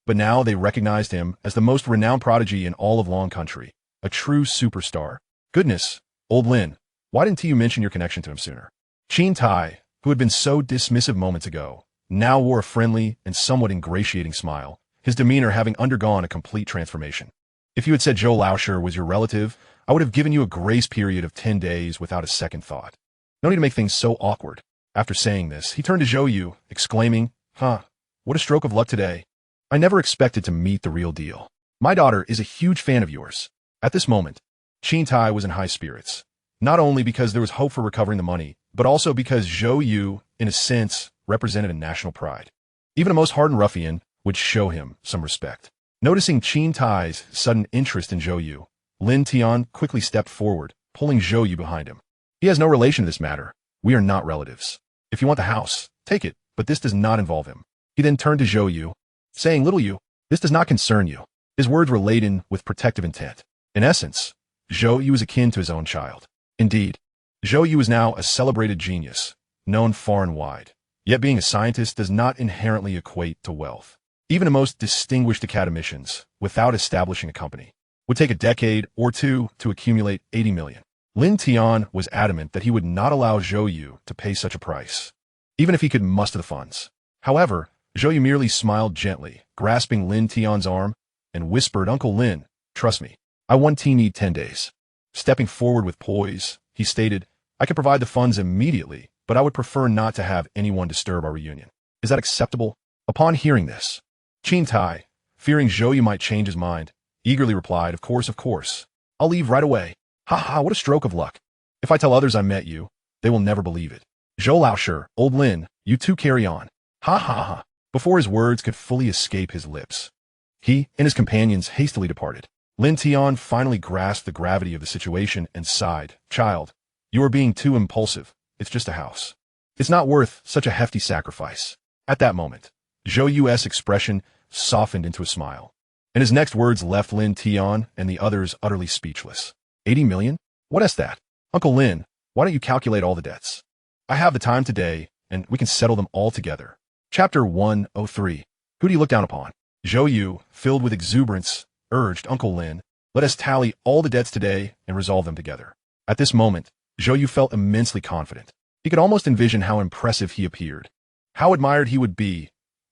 But now they recognized him as the most renowned prodigy in all of Long Country, a true superstar. Goodness, old Lin, why didn't you mention your connection to him sooner? Qintai, who had been so dismissive moments ago, now wore a friendly and somewhat ingratiating smile, his demeanor having undergone a complete transformation. If you had said Zhou Laosher was your relative, I would have given you a grace period of 10 days without a second thought. No need to make things so awkward. After saying this, he turned to Zhou Yu, exclaiming, what a stroke of luck today. I never expected to meet the real deal. My daughter is a huge fan of yours. At this moment, Qintai was in high spirits, not only because there was hope for recovering the money, but also because Zhou Yu, in a sense, represented a national pride. Even a most hardened ruffian would show him some respect. Noticing Qintai's sudden interest in Zhou Yu, Lin Tian quickly stepped forward, pulling Zhou Yu behind him. He has no relation to this matter. We are not relatives. If you want the house, take it, but this does not involve him. He then turned to Zhou Yu, saying, Little Yu, this does not concern you. His words were laden with protective intent. In essence, Zhou Yu is akin to his own child. Indeed, Zhou Yu is now a celebrated genius, known far and wide. Yet being a scientist does not inherently equate to wealth. Even the most distinguished academicians, without establishing a company, would take a decade or two to accumulate 80 million. Lin Tian was adamant that he would not allow Zhou Yu to pay such a price, even if he could muster the funds. However, Zhou Yu merely smiled gently, grasping Lin Tian's arm, and whispered, "Uncle Lin, trust me, I want need 10 days. Stepping forward with poise, he stated, "I can provide the funds immediately, but I would prefer not to have anyone disturb our reunion. Is that acceptable?" Upon hearing this, Qin Tai, fearing Zhou Yu might change his mind, eagerly replied, of course. I'll leave right away." "Ha ha, what a stroke of luck. If I tell others I met you, they will never believe it." "Zhou Laosher, old Lin, you two carry on." "Ha ha ha." Before his words could fully escape his lips, he and his companions hastily departed. Lin Tian finally grasped the gravity of the situation and sighed, "Child, you are being too impulsive. It's just a house. It's not worth such a hefty sacrifice." At that moment, Zhou Yu's expression softened into a smile, and his next words left Lin Tian and the others utterly speechless. 80 million? What is that? Uncle Lin, why don't you calculate all the debts? I have the time today, and we can settle them all together. Chapter 103. Who do you look down upon? Zhou Yu, filled with exuberance, urged, "Uncle Lin, let us tally all the debts today and resolve them together." At this moment, Zhou Yu felt immensely confident. He could almost envision how impressive he appeared, how admired he would be.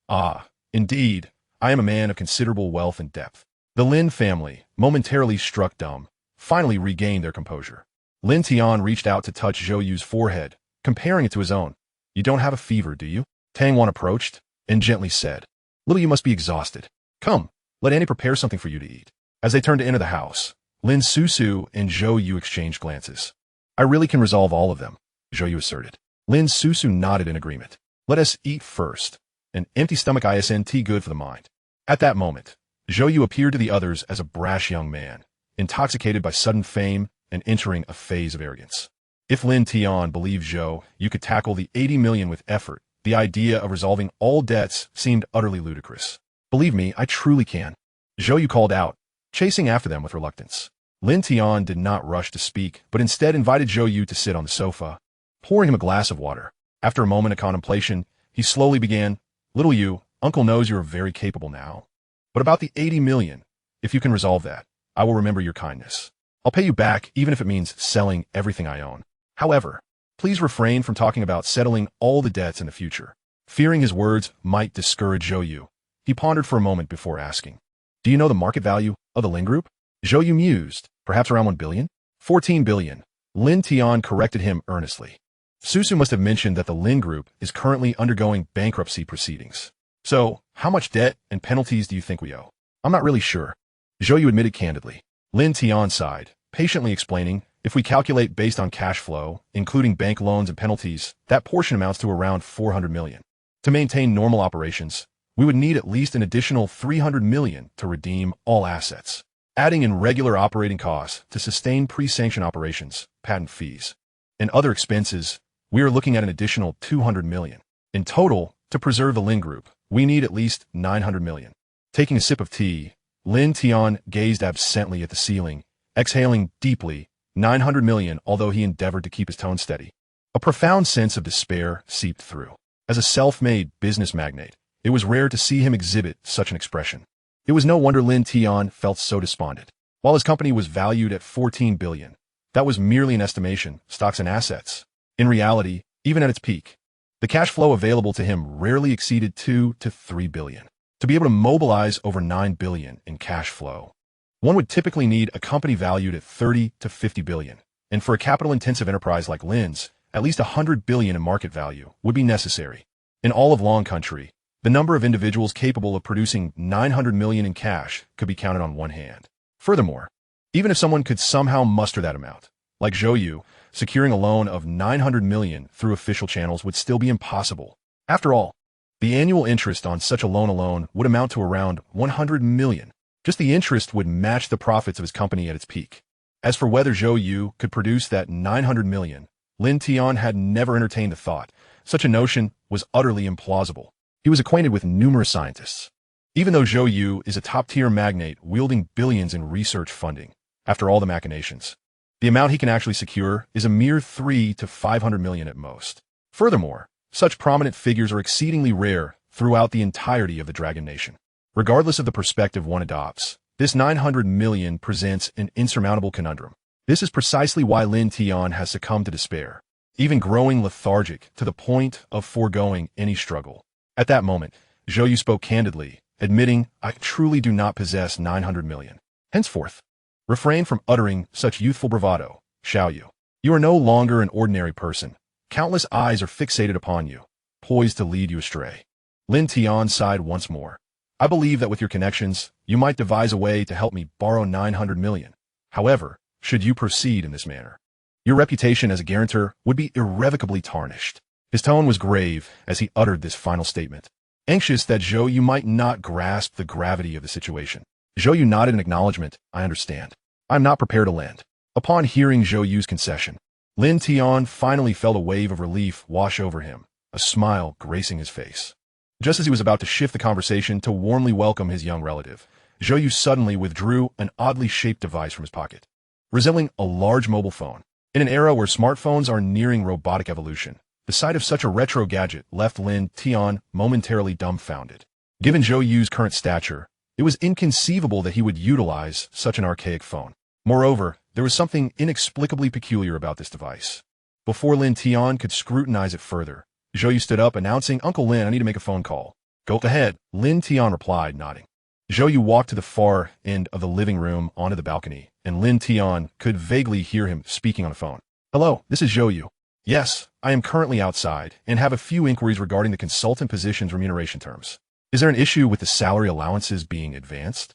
"Ah, indeed, I am a man of considerable wealth and depth." The Lin family, momentarily struck dumb, finally regained their composure. Lin Tian reached out to touch Zhou Yu's forehead, comparing it to his own. "You don't have a fever, do you?" Tang Wan approached and gently said, "Little you must be exhausted. Come, let Annie prepare something for you to eat." As they turned to enter the house, Lin Susu and Zhou Yu exchanged glances. "I really can resolve all of them," Zhou Yu asserted. Lin Susu nodded in agreement. "Let us eat first. An empty stomach isn't good for the mind." At that moment, Zhou Yu appeared to the others as a brash young man, intoxicated by sudden fame and entering a phase of arrogance. If Lin Tian believed Zhou Yu could tackle the 80 million with effort, the idea of resolving all debts seemed utterly ludicrous. "Believe me, I truly can," Zhou Yu called out, chasing after them with reluctance. Lin Tian did not rush to speak, but instead invited Zhou Yu to sit on the sofa, pouring him a glass of water. After a moment of contemplation, he slowly began, "Little Yu, Uncle knows you are very capable now. But about the 80 million, if you can resolve that, I will remember your kindness. I'll pay you back even if it means selling everything I own. However, please refrain from talking about settling all the debts in the future." Fearing his words might discourage Zhou Yu, he pondered for a moment before asking, "Do you know the market value of the Lin Group?" Zhou Yu mused, "Perhaps around 1 billion? 14 billion. Lin Tian corrected him earnestly. Susu must have mentioned that the Lin Group is currently undergoing bankruptcy proceedings. "So, how much debt and penalties do you think we owe?" "I'm not really sure," Zhou Yu admitted candidly. Lin Tian sighed, patiently explaining, "If we calculate based on cash flow, including bank loans and penalties, that portion amounts to around 400 million. To maintain normal operations, we would need at least an additional 300 million to redeem all assets, adding in regular operating costs to sustain pre-sanction operations, patent fees, and other expenses. We are looking at an additional 200 million. In total, to preserve the Lin Group, we need at least 900 million. Taking a sip of tea, Lin Tian gazed absently at the ceiling, exhaling deeply. 900 million, although he endeavored to keep his tone steady. A profound sense of despair seeped through. As a self-made business magnate, it was rare to see him exhibit such an expression. It was no wonder Lin Tian felt so despondent. While his company was valued at 14 billion, that was merely an estimation, stocks and assets. In reality, even at its peak, the cash flow available to him rarely exceeded 2 to 3 billion. To be able to mobilize over 9 billion in cash flow, one would typically need a company valued at 30 to 50 billion, and for a capital-intensive enterprise like Lin's, at least 100 billion in market value would be necessary. In all of Long Country, the number of individuals capable of producing 900 million in cash could be counted on one hand. Furthermore, even if someone could somehow muster that amount, like Zhou Yu, securing a loan of 900 million through official channels would still be impossible. After all, the annual interest on such a loan alone would amount to around 100 million. Just the interest would match the profits of his company at its peak. As for whether Zhou Yu could produce that 900 million, Lin Tian had never entertained the thought. Such a notion was utterly implausible. He was acquainted with numerous scientists. Even though Zhou Yu is a top-tier magnate wielding billions in research funding, after all the machinations, The amount he can actually secure is a mere 3 to 500 million at most. Furthermore, such prominent figures are exceedingly rare throughout the entirety of the Dragon Nation. Regardless of the perspective one adopts, this 900 million presents an insurmountable conundrum. This is precisely why Lin Tian has succumbed to despair, even growing lethargic to the point of foregoing any struggle. At that moment, Zhou Yu spoke candidly, admitting, "I truly do not possess 900 million. Henceforth, refrain from uttering such youthful bravado, Zhou Yu. You are no longer an ordinary person. Countless eyes are fixated upon you, poised to lead you astray." Lin Tian sighed once more. "I believe that with your connections, you might devise a way to help me borrow 900 million. However, should you proceed in this manner, your reputation as a guarantor would be irrevocably tarnished." His tone was grave as he uttered this final statement, anxious that Zhou Yu might not grasp the gravity of the situation. Zhou Yu nodded in acknowledgement. "I understand. I am not prepared to lend." Upon hearing Zhou Yu's concession, Lin Tian finally felt a wave of relief wash over him, a smile gracing his face. Just as he was about to shift the conversation to warmly welcome his young relative, Zhou Yu suddenly withdrew an oddly shaped device from his pocket, resembling a large mobile phone. In an era where smartphones are nearing robotic evolution, the sight of such a retro gadget left Lin Tian momentarily dumbfounded. Given Zhou Yu's current stature, it was inconceivable that he would utilize such an archaic phone. Moreover, there was something inexplicably peculiar about this device. Before Lin Tian could scrutinize it further, Zhou Yu stood up, announcing, "Uncle Lin, I need to make a phone call." "Go ahead," Lin Tian replied, nodding. Zhou Yu walked to the far end of the living room onto the balcony, and Lin Tian could vaguely hear him speaking on the phone. "Hello, this is Zhou Yu. Yes, I am currently outside and have a few inquiries regarding the consultant position's remuneration terms. Is there an issue with the salary allowances being advanced?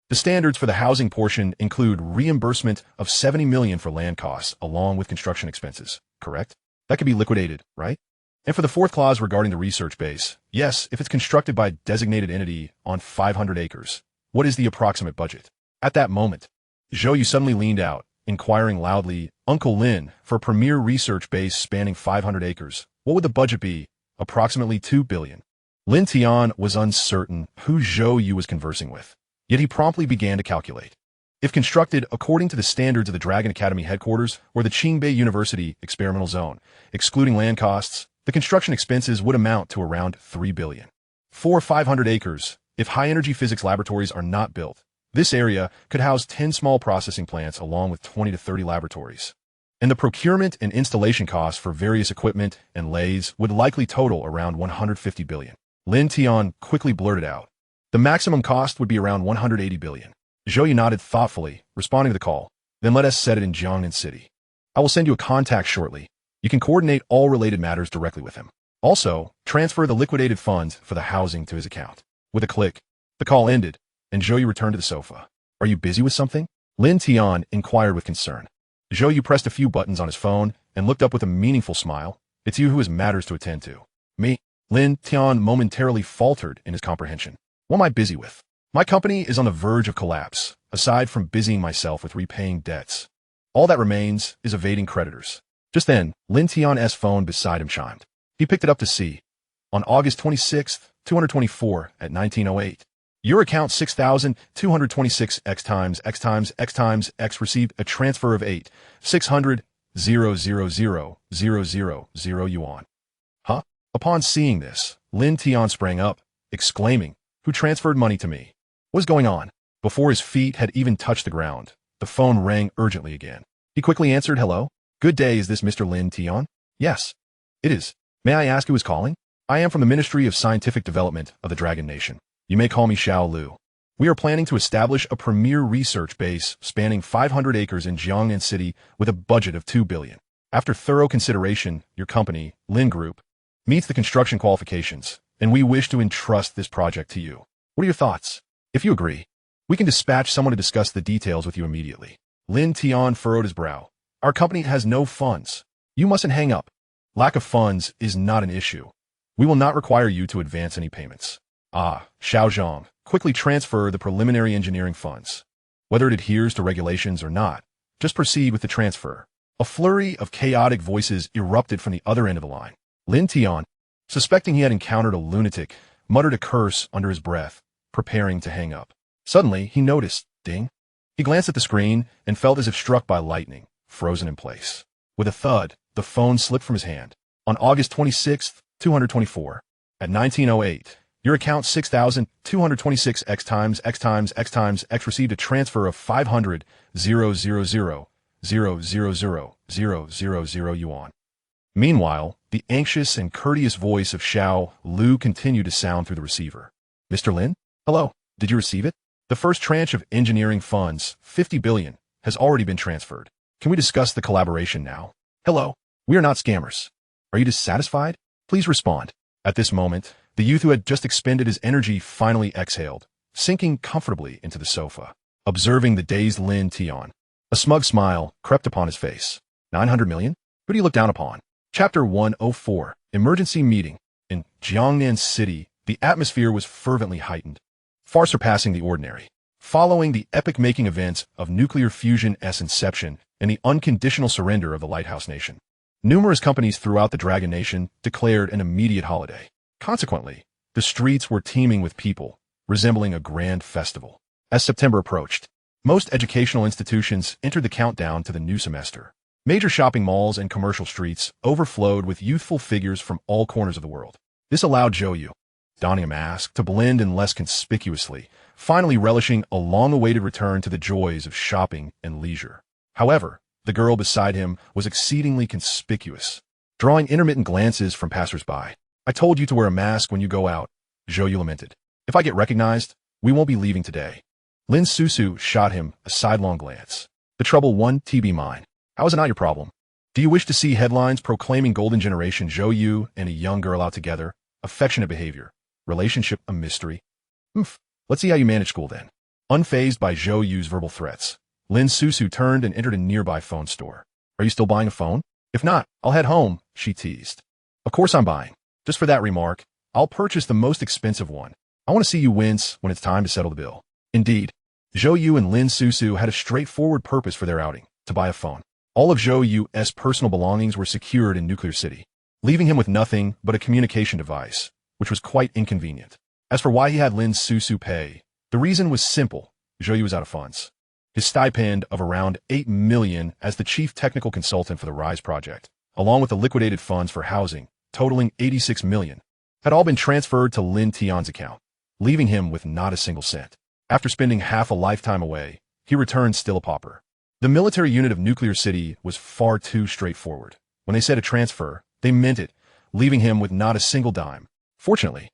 The standards for the housing portion include reimbursement of 70 million for land costs along with construction expenses, correct? That could be liquidated, right? And for the fourth clause regarding the research base, yes, if it's constructed by a designated entity on 500 acres, what is the approximate budget?" At that moment, Zhou Yu suddenly leaned out, inquiring loudly, "Uncle Lin, for a premier research base spanning 500 acres, what would the budget be?" "Approximately 2 billion. Lin Tian was uncertain who Zhou Yu was conversing with, yet he promptly began to calculate. If constructed according to the standards of the Dragon Academy headquarters or the Qingbei University experimental zone, excluding land costs, the construction expenses would amount to around 3 billion. For 500 acres, if high-energy physics laboratories are not built, this area could house 10 small processing plants along with 20 to 30 laboratories. And the procurement and installation costs for various equipment and lathes would likely total around 150 billion. Lin Tian quickly blurted out, "The maximum cost would be around 180 billion. Zhou Yu nodded thoughtfully, responding to the call. "Then let us set it in Jiangnan City. I will send you a contact shortly. You can coordinate all related matters directly with him. Also, transfer the liquidated funds for the housing to his account." With a click, the call ended, and Zhou Yu returned to the sofa. "Are you busy with something?" Lin Tian inquired with concern. Zhou Yu pressed a few buttons on his phone and looked up with a meaningful smile. "It's you who has matters to attend to." "Me?" Lin Tian momentarily faltered in his comprehension. "What am I busy with? My company is on the verge of collapse, aside from busying myself with repaying debts. All that remains is evading creditors." Just then, Lin Tian's phone beside him chimed. He picked it up to see. "On August 26th, 224 at 1908. Your account 6,226 x times x times x times x received a transfer of 8,600,000,000 yuan." "Huh?" Upon seeing this, Lin Tian sprang up, exclaiming, "Who transferred money to me? What's going on?" Before his feet had even touched the ground, the phone rang urgently again. He quickly answered, "Hello? Good day, is this Mr. Lin Tian?" "Yes, it is. May I ask who is calling?" "I am from the Ministry of Scientific Development of the Dragon Nation. You may call me Xiao Lu. We are planning to establish a premier research base spanning 500 acres in Jiangnan City with a budget of 2 billion. After thorough consideration, your company, Lin Group, meets the construction qualifications, and we wish to entrust this project to you. What are your thoughts? If you agree, we can dispatch someone to discuss the details with you immediately." Lin Tian furrowed his brow. "Our company has no funds. You mustn't hang up. Lack of funds is not an issue. We will not require you to advance any payments." "Ah, Xiaozhong, quickly transfer the preliminary engineering funds. Whether it adheres to regulations or not, just proceed with the transfer." A flurry of chaotic voices erupted from the other end of the line. Lin Tian, suspecting he had encountered a lunatic, muttered a curse under his breath, preparing to hang up. Suddenly, he noticed, ding. He glanced at the screen and felt as if struck by lightning. frozen in place. With a thud, the phone slipped from his hand. On August 26th, 224. At 1908, your account 6,226 x times x times x times x received a transfer of 500,000,000,000 yuan. Meanwhile, the anxious and courteous voice of Zhou You continued to sound through the receiver. Mr. Lin? Hello, did you receive it? The first tranche of engineering funds, 50 billion, has already been transferred. Can we discuss the collaboration now? Hello, we are not scammers. Are you dissatisfied? Please respond. At this moment, the youth who had just expended his energy finally exhaled, sinking comfortably into the sofa, observing the dazed Lin Tian. A smug smile crept upon his face. 900 million? Who do you look down upon? Chapter 104, Emergency Meeting. In Jiangnan City, the atmosphere was fervently heightened, far surpassing the ordinary. Following the epic-making events of nuclear fusion's inception and the unconditional surrender of the Lighthouse Nation, numerous companies throughout the Dragon Nation declared an immediate holiday. Consequently, the streets were teeming with people, resembling a grand festival. As September approached, most educational institutions entered the countdown to the new semester. Major shopping malls and commercial streets overflowed with youthful figures from all corners of the world. This allowed Zhou You, donning a mask, to blend in less conspicuously, finally relishing a long-awaited return to the joys of shopping and leisure. However, the girl beside him was exceedingly conspicuous, drawing intermittent glances from passers-by. I told you to wear a mask when you go out, Zhou You lamented. If I get recognized, we won't be leaving today. Lin Susu shot him a sidelong glance. The trouble won't be mine. How is it not your problem? Do you wish to see headlines proclaiming golden generation Zhou You and a young girl out together? Affectionate behavior. Relationship a mystery? Let's see how you manage school then. Unfazed by Zhou Yu's verbal threats, Lin Susu turned and entered a nearby phone store. Are you still buying a phone? If not, I'll head home, she teased. Of course I'm buying. Just for that remark, I'll purchase the most expensive one. I want to see you wince when it's time to settle the bill. Indeed, Zhou You and Lin Susu had a straightforward purpose for their outing, to buy a phone. All of Zhou Yu's personal belongings were secured in Nuclear City, leaving him with nothing but a communication device, which was quite inconvenient. As for why he had Lin Susu pay, the reason was simple. Zhou Yu was out of funds. His stipend of around 8 million as the chief technical consultant for the RISE project, along with the liquidated funds for housing, totaling 86 million, had all been transferred to Lin Tian's account, leaving him with not a single cent. After spending half a lifetime away, he returned still a pauper. The military unit of Nuclear City was far too straightforward. When they said a transfer, they meant it, leaving him with not a single dime. Fortunately,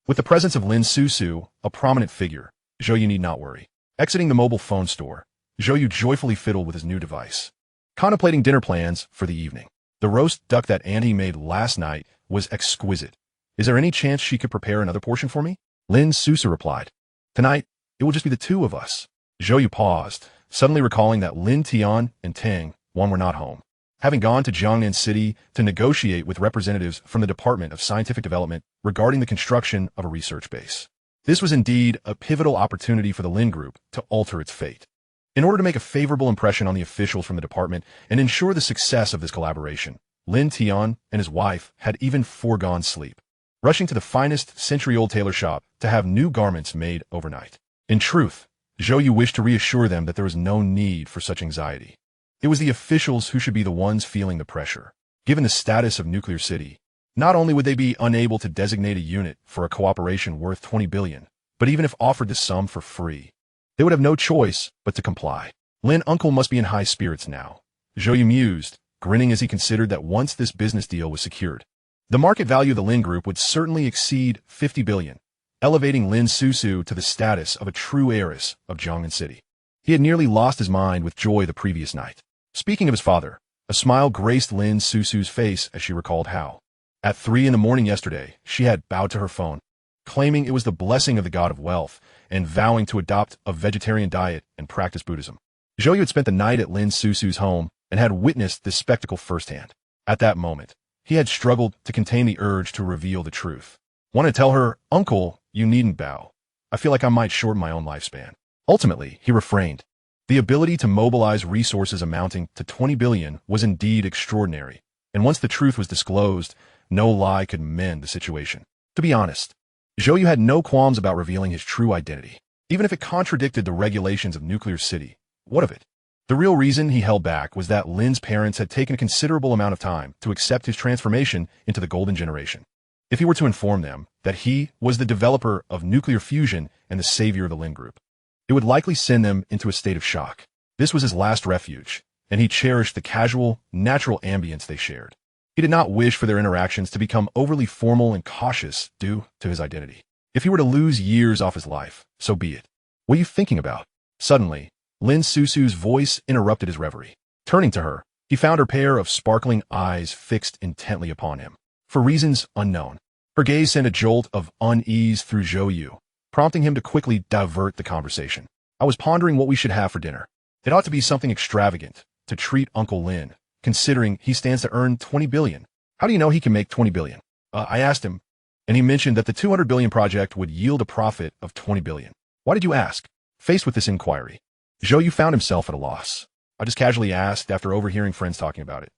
with the presence of Lin Susu, a prominent figure, Zhou Yu need not worry. Exiting the mobile phone store, Zhou Yu joyfully fiddled with his new device, contemplating dinner plans for the evening. The roast duck that Auntie made last night was exquisite. Is there any chance she could prepare another portion for me? Lin Susu replied. Tonight, it will just be the two of us. Zhou Yu paused, suddenly recalling that Lin Tian and Tang Wan were not home, having gone to Jiangnan City to negotiate with representatives from the Department of Scientific Development regarding the construction of a research base. This was indeed a pivotal opportunity for the Lin Group to alter its fate. In order to make a favorable impression on the officials from the department and ensure the success of this collaboration, Lin Tian and his wife had even foregone sleep, rushing to the finest century-old tailor shop to have new garments made overnight. In truth, Zhou Yu wished to reassure them that there was no need for such anxiety. It was the officials who should be the ones feeling the pressure. Given the status of Nuclear City, not only would they be unable to designate a unit for a cooperation worth 20 billion, but even if offered the sum for free, they would have no choice but to comply. Lin Uncle must be in high spirits now, Zhou Yu mused, grinning as he considered that once this business deal was secured, the market value of the Lin Group would certainly exceed 50 billion, elevating Lin Susu to the status of a true heiress of Jiangnan City. He had nearly lost his mind with joy the previous night. Speaking of his father, a smile graced Lin Susu's face as she recalled how, at 3 a.m. yesterday, she had bowed to her phone, claiming it was the blessing of the god of wealth, and vowing to adopt a vegetarian diet and practice Buddhism. Zhou Yu had spent the night at Lin Susu's home and had witnessed this spectacle firsthand. At that moment, he had struggled to contain the urge to reveal the truth. Wanted to tell her, Uncle, you needn't bow. I feel like I might shorten my own lifespan. Ultimately, he refrained. The ability to mobilize resources amounting to 20 billion was indeed extraordinary, and once the truth was disclosed, no lie could mend the situation. To be honest, Zhou Yu had no qualms about revealing his true identity, even if it contradicted the regulations of Nuclear City. What of it? The real reason he held back was that Lin's parents had taken a considerable amount of time to accept his transformation into the Golden Generation. If he were to inform them that he was the developer of nuclear fusion and the savior of the Lin group, it would likely send them into a state of shock. This was his last refuge, and he cherished the casual, natural ambience they shared. He did not wish for their interactions to become overly formal and cautious due to his identity. If he were to lose years off his life, so be it. What are you thinking about? Suddenly, Lin Susu's voice interrupted his reverie. Turning to her, he found her pair of sparkling eyes fixed intently upon him. For reasons unknown, her gaze sent a jolt of unease through Zhou You, prompting him to quickly divert the conversation. I was pondering what we should have for dinner. It ought to be something extravagant to treat Uncle Lin, considering he stands to earn 20 billion. How do you know he can make 20 billion? I asked him, and he mentioned that the 200 billion project would yield a profit of 20 billion. Why did you ask? Faced with this inquiry, Zhou Yu found himself at a loss. I just casually asked after overhearing friends talking about it.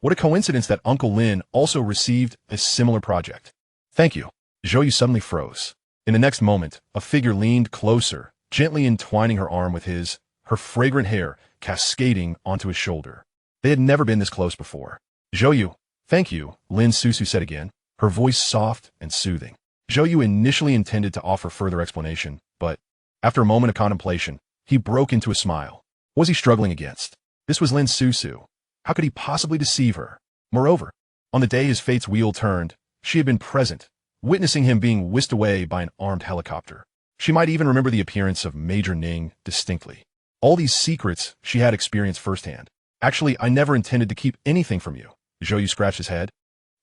What a coincidence that Uncle Lin also received a similar project. Thank you. Zhou Yu suddenly froze. In the next moment, a figure leaned closer, gently entwining her arm with his, her fragrant hair cascading onto his shoulder. They had never been this close before. Zhou Yu, thank you, Lin Susu said again, her voice soft and soothing. Zhou Yu initially intended to offer further explanation, but, after a moment of contemplation, he broke into a smile. What was he struggling against? This was Lin Susu. How could he possibly deceive her? Moreover, on the day his fate's wheel turned, she had been present, witnessing him being whisked away by an armed helicopter. She might even remember the appearance of Major Ning distinctly. All these secrets she had experienced firsthand. Actually, I never intended to keep anything from you. Zhou Yu scratched his head.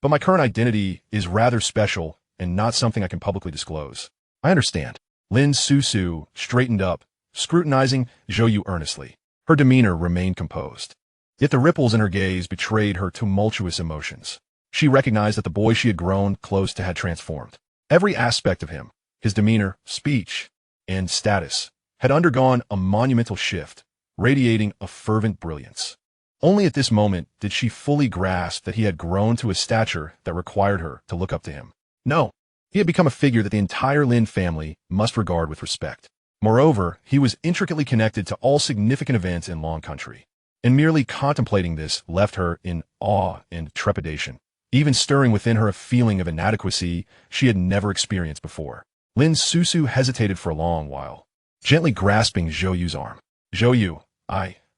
But my current identity is rather special and not something I can publicly disclose. I understand. Lin Susu straightened up, scrutinizing Zhou Yu earnestly. Her demeanor remained composed. Yet the ripples in her gaze betrayed her tumultuous emotions. She recognized that the boy she had grown close to had transformed. Every aspect of him, his demeanor, speech, and status, had undergone a monumental shift, radiating a fervent brilliance. Only at this moment did she fully grasp that he had grown to a stature that required her to look up to him. No, he had become a figure that the entire Lin family must regard with respect. Moreover, he was intricately connected to all significant events in Long Country, and merely contemplating this left her in awe and trepidation, even stirring within her a feeling of inadequacy she had never experienced before. Lin Susu hesitated for a long while, gently grasping Zhou Yu's arm. Zhou Yu,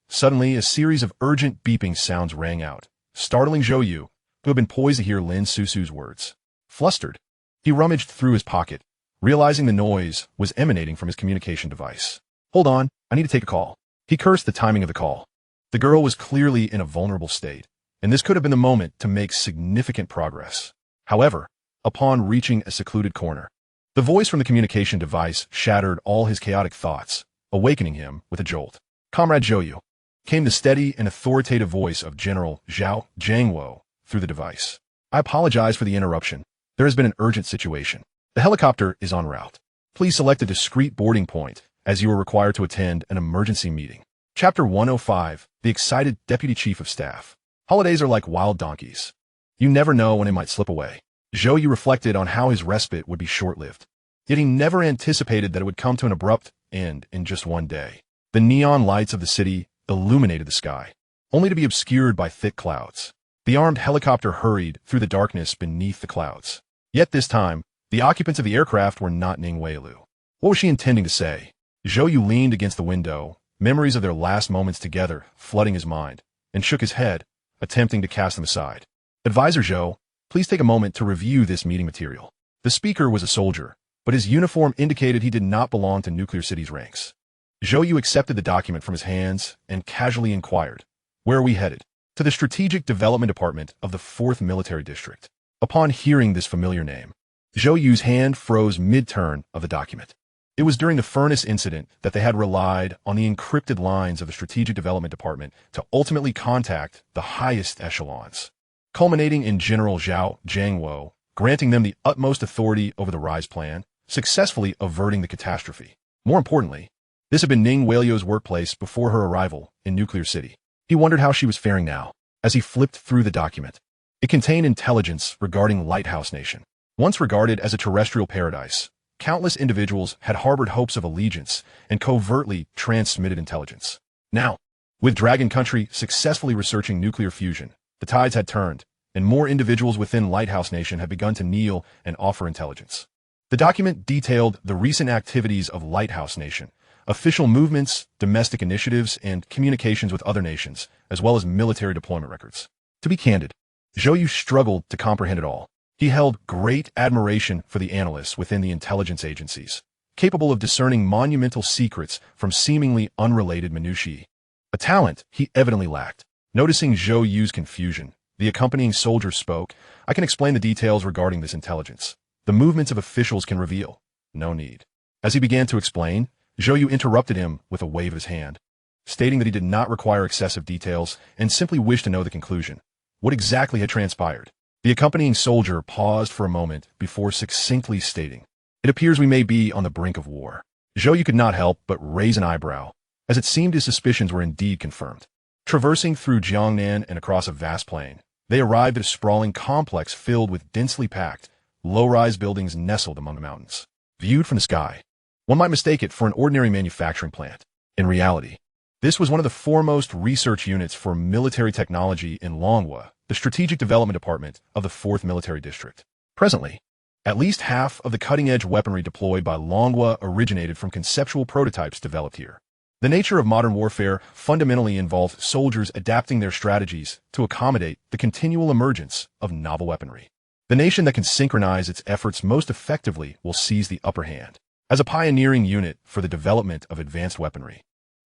Suddenly, a series of urgent beeping sounds rang out, startling Zhou Yu, who had been poised to hear Lin Susu's words. Flustered, he rummaged through his pocket, realizing the noise was emanating from his communication device. Hold on, I need to take a call. He cursed the timing of the call. The girl was clearly in a vulnerable state, and this could have been the moment to make significant progress. However, upon reaching a secluded corner, the voice from the communication device shattered all his chaotic thoughts, awakening him with a jolt. Comrade Zhou Yu, came the steady and authoritative voice of General Zhao Jiangwo through the device. I apologize for the interruption. There has been an urgent situation. The helicopter is en route. Please select a discreet boarding point, as you are required to attend an emergency meeting. Chapter 105, The Excited Deputy Chief of Staff. Holidays are like wild donkeys. You never know when it might slip away. Zhou Yu reflected on how his respite would be short-lived. Yet he never anticipated that it would come to an abrupt end in just one day. The neon lights of the city illuminated the sky, only to be obscured by thick clouds. The armed helicopter hurried through the darkness beneath the clouds. Yet this time, the occupants of the aircraft were not Ning Weilu. What was she intending to say? Zhou Yu leaned against the window, memories of their last moments together flooding his mind, and shook his head, attempting to cast them aside. Advisor Zhou, please take a moment to review this meeting material. The speaker was a soldier, but his uniform indicated he did not belong to Nuclear City's ranks. Zhou Yu accepted the document from his hands and casually inquired, "Where are we headed?" "To the Strategic Development Department of the 4th Military District." Upon hearing this familiar name, Zhou Yu's hand froze mid-turn of the document. It was during the furnace incident that they had relied on the encrypted lines of the Strategic Development Department to ultimately contact the highest echelons, culminating in General Zhao Jiangwo, granting them the utmost authority over the Rise Plan, successfully averting the catastrophe. More importantly, this had been Ning Weilu's workplace before her arrival in Nuclear City. He wondered how she was faring now, as he flipped through the document. It contained intelligence regarding Lighthouse Nation. Once regarded as a terrestrial paradise, countless individuals had harbored hopes of allegiance and covertly transmitted intelligence. Now, With Dragon Country successfully researching nuclear fusion, the tides had turned, and more individuals within Lighthouse Nation had begun to kneel and offer intelligence. The document detailed the recent activities of Lighthouse Nation, official movements, domestic initiatives, and communications with other nations, as well as military deployment records. To be candid, Zhou You struggled to comprehend it all. He held great admiration for the analysts within the intelligence agencies, capable of discerning monumental secrets from seemingly unrelated minutiae. A talent he evidently lacked. Noticing Zhou Yu's confusion, the accompanying soldier spoke, "I can explain the details regarding this intelligence. The movements of officials can reveal. No need." As he began to explain, Zhou Yu interrupted him with a wave of his hand, stating that he did not require excessive details and simply wished to know the conclusion. What exactly had transpired? The accompanying soldier paused for a moment before succinctly stating, "It appears we may be on the brink of war." Zhou Yu could not help but raise an eyebrow, as it seemed his suspicions were indeed confirmed. Traversing through Jiangnan and across a vast plain, they arrived at a sprawling complex filled with densely packed, low-rise buildings nestled among the mountains. Viewed from the sky, one might mistake it for an ordinary manufacturing plant. In reality, this was one of the foremost research units for military technology in Longguo, the Strategic Development Department of the 4th Military District. Presently, at least half of the cutting-edge weaponry deployed by Longguo originated from conceptual prototypes developed here. The nature of modern warfare fundamentally involves soldiers adapting their strategies to accommodate the continual emergence of novel weaponry. The nation that can synchronize its efforts most effectively will seize the upper hand. As a pioneering unit for the development of advanced weaponry,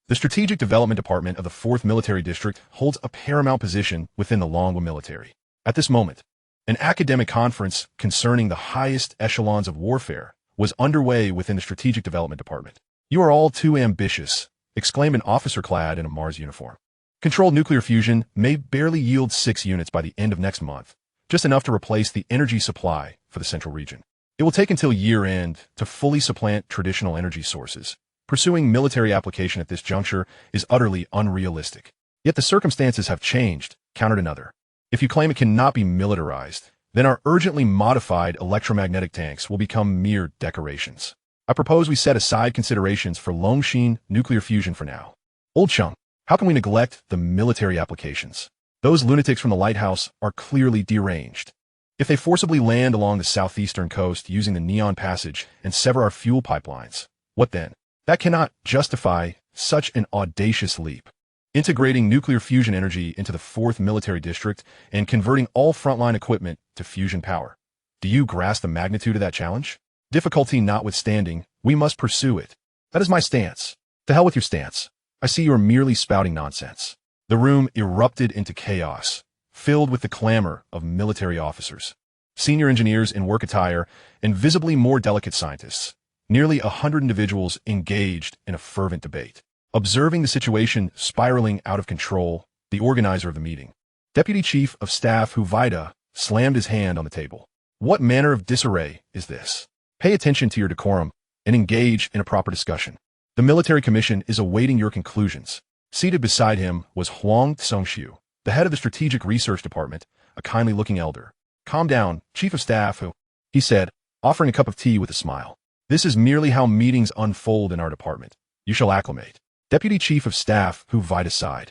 the Strategic Development Department of the 4th Military District holds a paramount position within the Longguo military. At this moment, an academic conference concerning the highest echelons of warfare was underway within the Strategic Development Department. "You are all too ambitious," exclaimed an officer clad in a Mars uniform. "Controlled nuclear fusion may barely yield 6 units by the end of next month, just enough to replace the energy supply for the central region. It will take until year-end to fully supplant traditional energy sources. Pursuing military application at this juncture is utterly unrealistic. Yet the circumstances have changed," countered another. "If you claim it cannot be militarized, then our urgently modified electromagnetic tanks will become mere decorations. I propose we set aside considerations for Longshin nuclear fusion for now. Old Chung, how can we neglect the military applications? Those lunatics from the lighthouse are clearly deranged. If they forcibly land along the southeastern coast using the Neon Passage and sever our fuel pipelines, what then? That cannot justify such an audacious leap. Integrating nuclear fusion energy into the 4th Military District and converting all frontline equipment to fusion power. Do you grasp the magnitude of that challenge? Difficulty notwithstanding, we must pursue it. That is my stance. To hell with your stance. I see you are merely spouting nonsense." The room erupted into chaos, filled with the clamor of military officers, senior engineers in work attire, and visibly more delicate scientists. Nearly 100 individuals engaged in a fervent debate. Observing the situation spiraling out of control, the organizer of the meeting, Deputy Chief of Staff Hu Vida, slammed his hand on the table. "What manner of disarray is this? Pay attention to your decorum and engage in a proper discussion. The military commission is awaiting your conclusions." Seated beside him was Huang Tsongshu, the head of the Strategic Research Department, a kindly-looking elder. "Calm down, Chief of Staff Hu," he said, offering a cup of tea with a smile. "This is merely how meetings unfold in our department. You shall acclimate." Deputy Chief of Staff Hu Vida sighed.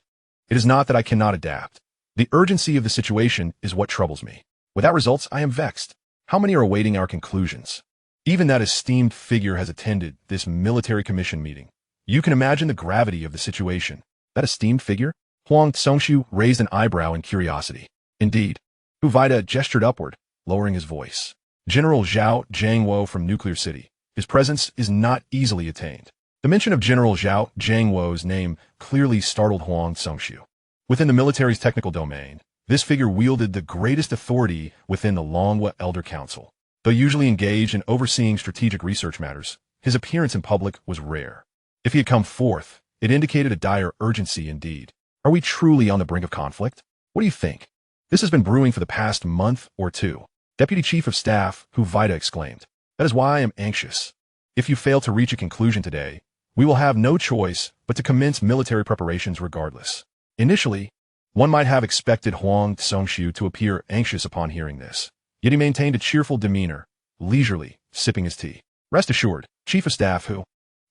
"It is not that I cannot adapt. The urgency of the situation is what troubles me. Without results, I am vexed. How many are awaiting our conclusions? Even that esteemed figure has attended this military commission meeting. You can imagine the gravity of the situation." "That esteemed figure?" Huang Tsongshu raised an eyebrow in curiosity. "Indeed." Hu Vida gestured upward, lowering his voice. "General Zhao Jiangwo from Nuclear City. His presence is not easily attained." The mention of General Zhao Jiangwo's name clearly startled Huang Tsongshu. Within the military's technical domain, this figure wielded the greatest authority within the Longguo Elder Council. Though usually engaged in overseeing strategic research matters, his appearance in public was rare. If he had come forth, it indicated a dire urgency indeed. Are we truly on the brink of conflict? What do you think? This has been brewing for the past month or two. Deputy Chief of Staff Hu Vida exclaimed. "That is why I am anxious. If you fail to reach a conclusion today, we will have no choice but to commence military preparations regardless." Initially, one might have expected Huang Tsongshu to appear anxious upon hearing this. Yet he maintained a cheerful demeanor, leisurely, sipping his tea. "Rest assured, Chief of Staff Hu,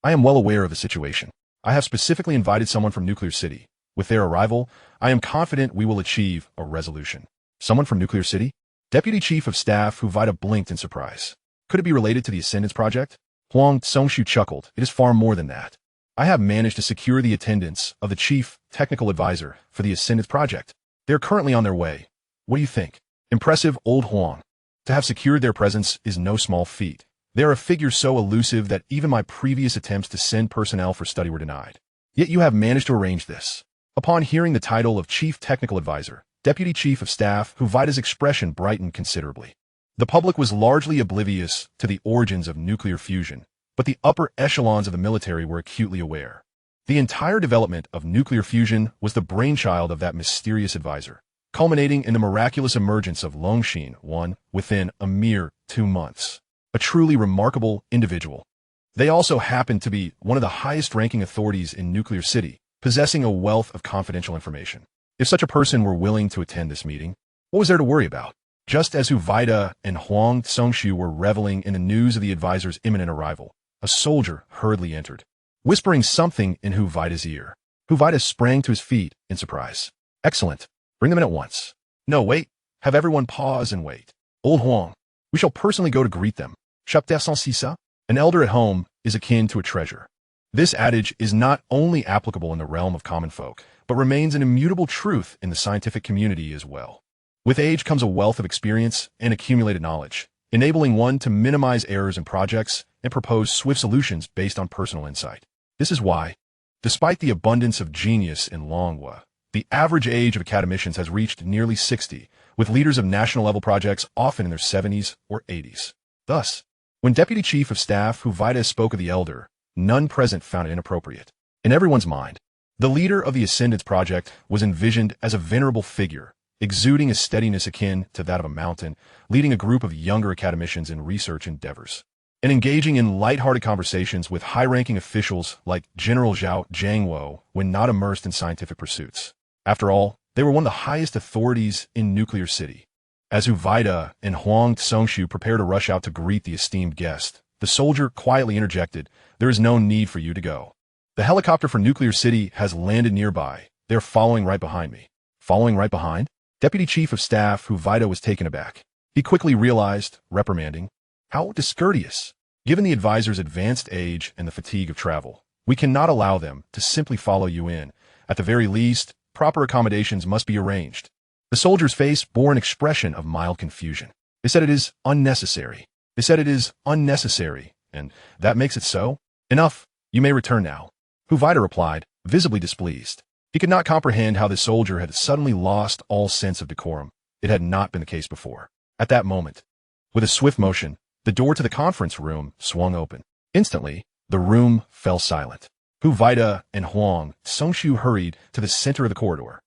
I am well aware of the situation. I have specifically invited someone from Nuclear City, With their arrival, I am confident we will achieve a resolution. Someone from Nuclear City? Deputy Chief of Staff Hu Vaida blinked in surprise. Could it be related to the Ascendance Project? Huang Songshu chuckled. It is far more than that. I have managed to secure the attendance of the Chief Technical Advisor for the Ascendance Project. They are currently on their way. What do you think? Impressive, old Huang. To have secured their presence is no small feat. They are a figure so elusive that even my previous attempts to send personnel for study were denied. Yet you have managed to arrange this. Upon hearing the title of Chief Technical Advisor, Deputy Chief of Staff Hu Vaida's expression brightened considerably. The public was largely oblivious to the origins of nuclear fusion, but the upper echelons of the military were acutely aware. The entire development of nuclear fusion was the brainchild of that mysterious advisor, culminating in the miraculous emergence of Longguo within a mere 2 months. A truly remarkable individual. They also happened to be one of the highest-ranking authorities in Nuclear City, possessing a wealth of confidential information. If such a person were willing to attend this meeting, what was there to worry about? Just as Hu Vaida and Huang Songshu were reveling in the news of the advisor's imminent arrival, a soldier hurriedly entered, whispering something in Hu Vaida's ear. Hu Vaida sprang to his feet in surprise. Excellent. Bring them in at once. No, wait. Have everyone pause and wait. Old Huang, we shall personally go to greet them. Chapter sans sisa? An elder at home is akin to a treasure. This adage is not only applicable in the realm of common folk, but remains an immutable truth in the scientific community as well. With age comes a wealth of experience and accumulated knowledge, enabling one to minimize errors in projects and propose swift solutions based on personal insight. This is why, despite the abundance of genius in Longguo, the average age of academicians has reached nearly 60, with leaders of national-level projects often in their 70s or 80s. Thus, when Deputy Chief of Staff Hu Vaida spoke of the elder, none present found it inappropriate. In everyone's mind, the leader of the Ascendance Project was envisioned as a venerable figure, exuding a steadiness akin to that of a mountain, leading a group of younger academicians in research endeavors, and engaging in light-hearted conversations with high-ranking officials like General Zhou You when not immersed in scientific pursuits. After all, they were one of the highest authorities in Nuclear City. As Hu Vaida and Huang Songshu prepared to rush out to greet the esteemed guest, the soldier quietly interjected, "There is no need for you to go. The helicopter for Nuclear City has landed nearby. They are following right behind me." Following right behind? Deputy Chief of Staff Hu Vaida was taken aback. He quickly realized, reprimanding, how discourteous. Given the advisor's advanced age and the fatigue of travel, we cannot allow them to simply follow you in. At the very least, proper accommodations must be arranged. The soldier's face bore an expression of mild confusion. They said it is unnecessary. They said it is unnecessary, and that makes it so? Enough, you may return now. Hu Vaida replied, visibly displeased. He could not comprehend how the soldier had suddenly lost all sense of decorum. It had not been the case before. At that moment, with a swift motion, the door to the conference room swung open. Instantly, the room fell silent. Hu Vaida and Huang Songshu hurried to the center of the corridor,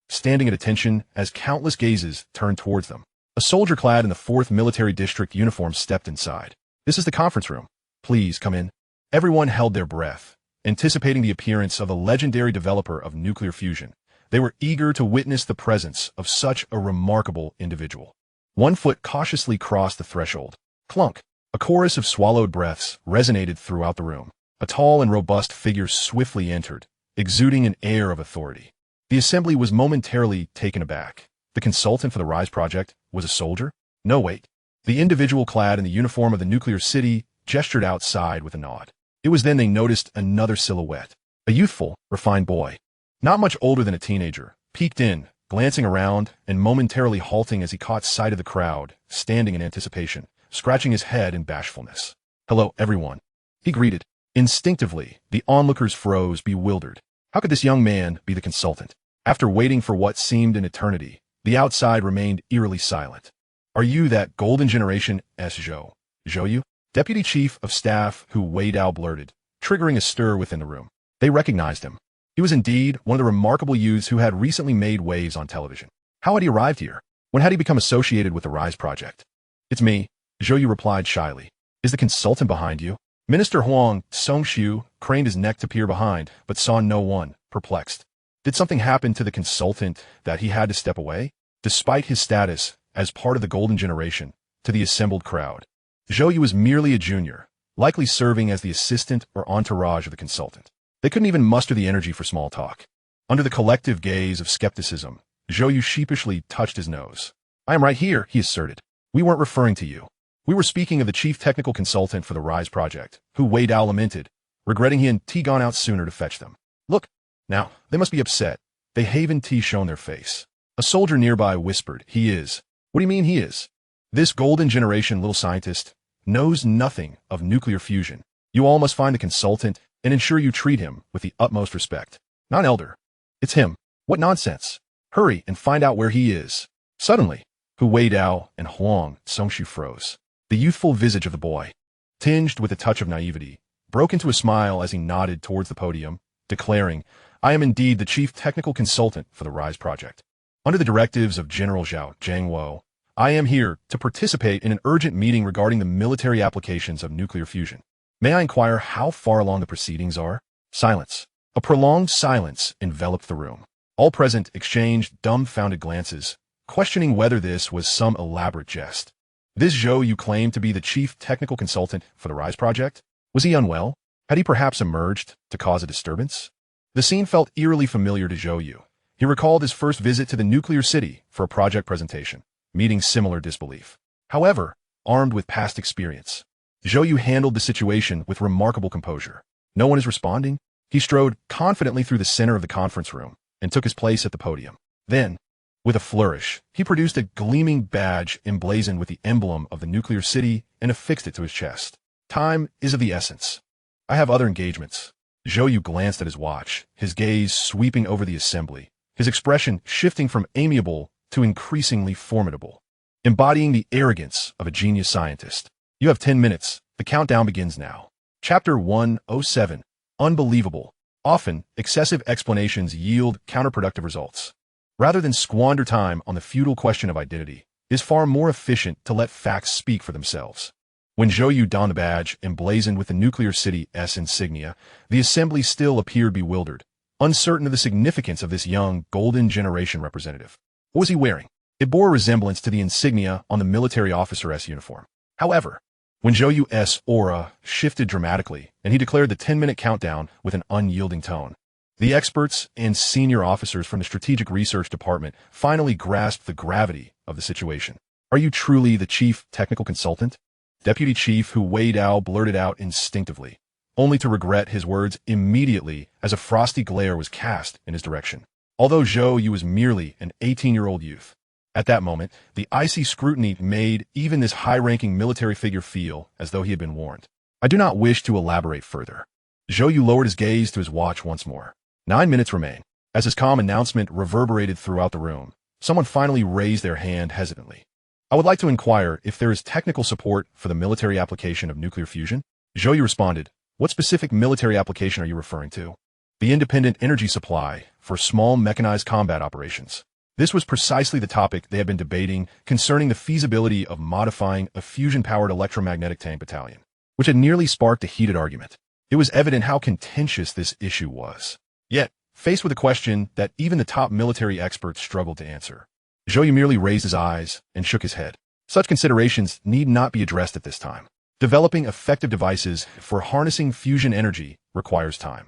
standing at attention as countless gazes turned towards them. A soldier clad in the 4th Military District uniform stepped inside. "This is the conference room. Please come in." Everyone held their breath, anticipating the appearance of a legendary developer of nuclear fusion. They were eager to witness the presence of such a remarkable individual. One foot cautiously crossed the threshold. Clunk! A chorus of swallowed breaths resonated throughout the room. A tall and robust figure swiftly entered, exuding an air of authority. The assembly was momentarily taken aback. The consultant for the RISE project was a soldier? No, wait. The individual clad in the uniform of the Nuclear City gestured outside with a nod. It was then they noticed another silhouette. A youthful, refined boy, not much older than a teenager, peeked in, glancing around and momentarily halting as he caught sight of the crowd, standing in anticipation, scratching his head in bashfulness. "Hello, everyone," he greeted. Instinctively, the onlookers froze, bewildered. How could this young man be the consultant? After waiting for what seemed an eternity, the outside remained eerily silent. "Are you that golden generation Zhou You?" Deputy Chief of Staff Hu Vaida blurted, triggering a stir within the room. They recognized him. He was indeed one of the remarkable youths who had recently made waves on television. How had he arrived here? When had he become associated with the RISE project? "It's me," Zhou You replied shyly. "Is the consultant behind you?" Minister Huang Songshu craned his neck to peer behind, but saw no one, perplexed. Did something happen to the consultant that he had to step away? Despite his status as part of the golden generation, to the assembled crowd, Zhou You was merely a junior, likely serving as the assistant or entourage of the consultant. They couldn't even muster the energy for small talk. Under the collective gaze of skepticism, Zhou Yu sheepishly touched his nose. "I am right here," he asserted. "We weren't referring to you. We were speaking of the chief technical consultant for the RISE project, who Wei Dao lamented, regretting he hadn't gone out sooner to fetch them. Look, now, they must be upset. They haven't shown their face." A soldier nearby whispered, "He is." "What do you mean he is? This golden generation little scientist knows nothing of nuclear fusion. You all must find the consultant and ensure you treat him with the utmost respect. Not an elder. It's him. What nonsense. Hurry and find out where he is." Suddenly, Hu Wei Dao and Huang Songshu froze. The youthful visage of the boy, tinged with a touch of naivety, broke into a smile as he nodded towards the podium, declaring, "I am indeed the chief technical consultant for the RISE project. Under the directives of General Zhao Jiangwo, I am here to participate in an urgent meeting regarding the military applications of nuclear fusion. May I inquire how far along the proceedings are?" Silence. A prolonged silence enveloped the room. All present exchanged dumbfounded glances, questioning whether this was some elaborate jest. This Zhou Yu claimed to be the chief technical consultant for the RISE project? Was he unwell? Had he perhaps emerged to cause a disturbance? The scene felt eerily familiar to Zhou Yu. He recalled his first visit to the nuclear city for a project presentation, meeting similar disbelief. However, armed with past experience, Zhou Yu handled the situation with remarkable composure. No one is responding? He strode confidently through the center of the conference room and took his place at the podium. Then, with a flourish, he produced a gleaming badge emblazoned with the emblem of the nuclear city and affixed it to his chest. "Time is of the essence. I have other engagements." Zhou Yu glanced at his watch, his gaze sweeping over the assembly, his expression shifting from amiable to increasingly formidable, embodying the arrogance of a genius scientist. "You have 10 minutes. The countdown begins now." Chapter 107. Unbelievable. Often, excessive explanations yield counterproductive results. Rather than squander time on the futile question of identity, it is far more efficient to let facts speak for themselves. When Zhou Yu donned the badge emblazoned with the nuclear city's insignia, the assembly still appeared bewildered, uncertain of the significance of this young, golden generation representative. What was he wearing? It bore a resemblance to the insignia on the military officer's uniform. However, when Zhou Yu's aura shifted dramatically and he declared the 10-minute countdown with an unyielding tone, the experts and senior officers from the Strategic Research Department finally grasped the gravity of the situation. "Are you truly the chief technical consultant?" Deputy Chief Hu Wei Dao blurted out instinctively, only to regret his words immediately as a frosty glare was cast in his direction. Although Zhou Yu was merely an 18-year-old youth, at that moment, the icy scrutiny made even this high-ranking military figure feel as though he had been warned. "I do not wish to elaborate further." Zhou Yu lowered his gaze to his watch once more. 9 minutes remain. As his calm announcement reverberated throughout the room, someone finally raised their hand hesitantly. "I would like to inquire if there is technical support for the military application of nuclear fusion?" Zhou Yu responded, "What specific military application are you referring to?" "The independent energy supply for small mechanized combat operations." This was precisely the topic they had been debating concerning the feasibility of modifying a fusion-powered electromagnetic tank battalion, which had nearly sparked a heated argument. It was evident how contentious this issue was. Yet, faced with a question that even the top military experts struggled to answer, Zhou Yu merely raised his eyes and shook his head. Such considerations need not be addressed at this time. Developing effective devices for harnessing fusion energy requires time.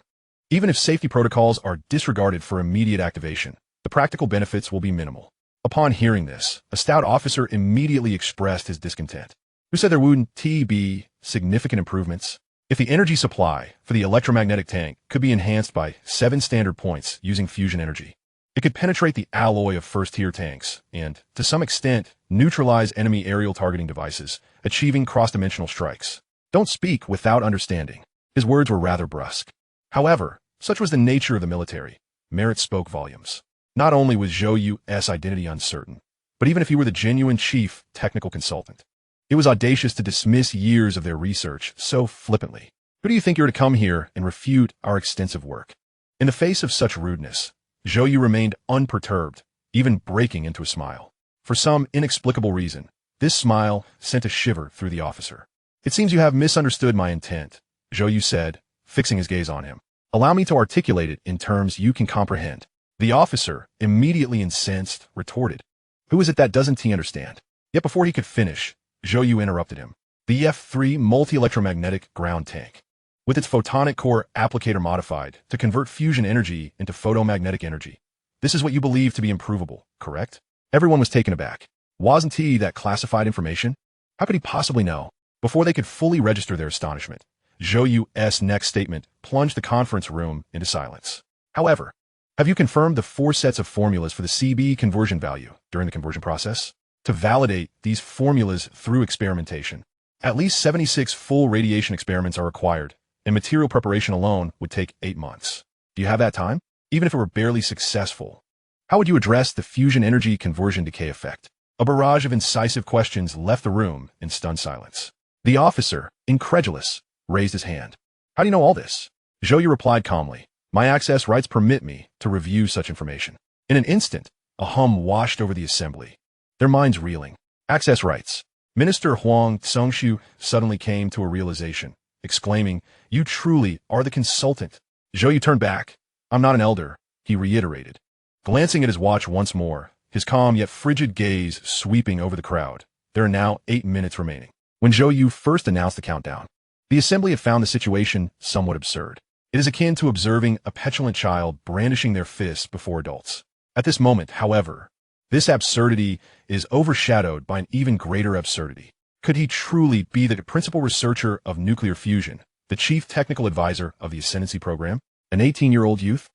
Even if safety protocols are disregarded for immediate activation, the practical benefits will be minimal. Upon hearing this, a stout officer immediately expressed his discontent. "Who said there wouldn't be significant improvements? If the energy supply for the electromagnetic tank could be enhanced by 7 standard points using fusion energy, it could penetrate the alloy of first-tier tanks and, to some extent, neutralize enemy aerial targeting devices, achieving cross-dimensional strikes." "Don't speak without understanding." His words were rather brusque. However, such was the nature of the military. Merit spoke volumes. Not only was Zhou Yu's identity uncertain, but even if he were the genuine chief technical consultant, it was audacious to dismiss years of their research so flippantly. "Who do you think you're to come here and refute our extensive work?" In the face of such rudeness, Zhou Yu remained unperturbed, even breaking into a smile. For some inexplicable reason, this smile sent a shiver through the officer. "It seems you have misunderstood my intent," Zhou Yu said, fixing his gaze on him. "Allow me to articulate it in terms you can comprehend." The officer, immediately incensed, retorted, "Who is it that doesn't understand?" Yet before he could finish, Zhou Yu interrupted him. "The F-3 multi-electromagnetic ground tank." with its photonic core applicator modified to convert fusion energy into photomagnetic energy. This is what you believe to be improvable, correct? Everyone was taken aback. Wasn't he that classified information? How could he possibly know? Before they could fully register their astonishment, Zhou Yu's next statement plunged the conference room into silence. However, have you confirmed the 4 sets of formulas for the CB conversion value during the conversion process? To validate these formulas through experimentation, at least 76 full radiation experiments are required, and material preparation alone would take 8 months. Do you have that time? Even if it were barely successful, how would you address the fusion energy conversion decay effect? A barrage of incisive questions left the room in stunned silence. The officer, incredulous, raised his hand. How do you know all this? Zhou You replied calmly. My access rights permit me to review such information. In an instant, a hum washed over the assembly, their minds reeling. Access rights. Minister Huang Tsongshu suddenly came to a realization, exclaiming, You truly are the consultant. Zhou You turned back. I'm not an elder, he reiterated. Glancing at his watch once more, his calm yet frigid gaze sweeping over the crowd. There are now 8 minutes remaining. When Zhou You first announced the countdown, the assembly had found the situation somewhat absurd. It is akin to observing a petulant child brandishing their fists before adults. At this moment, however, this absurdity is overshadowed by an even greater absurdity. Could he truly be the principal researcher of nuclear fusion, the chief technical advisor of the Ascendancy program, an 18-year-old youth?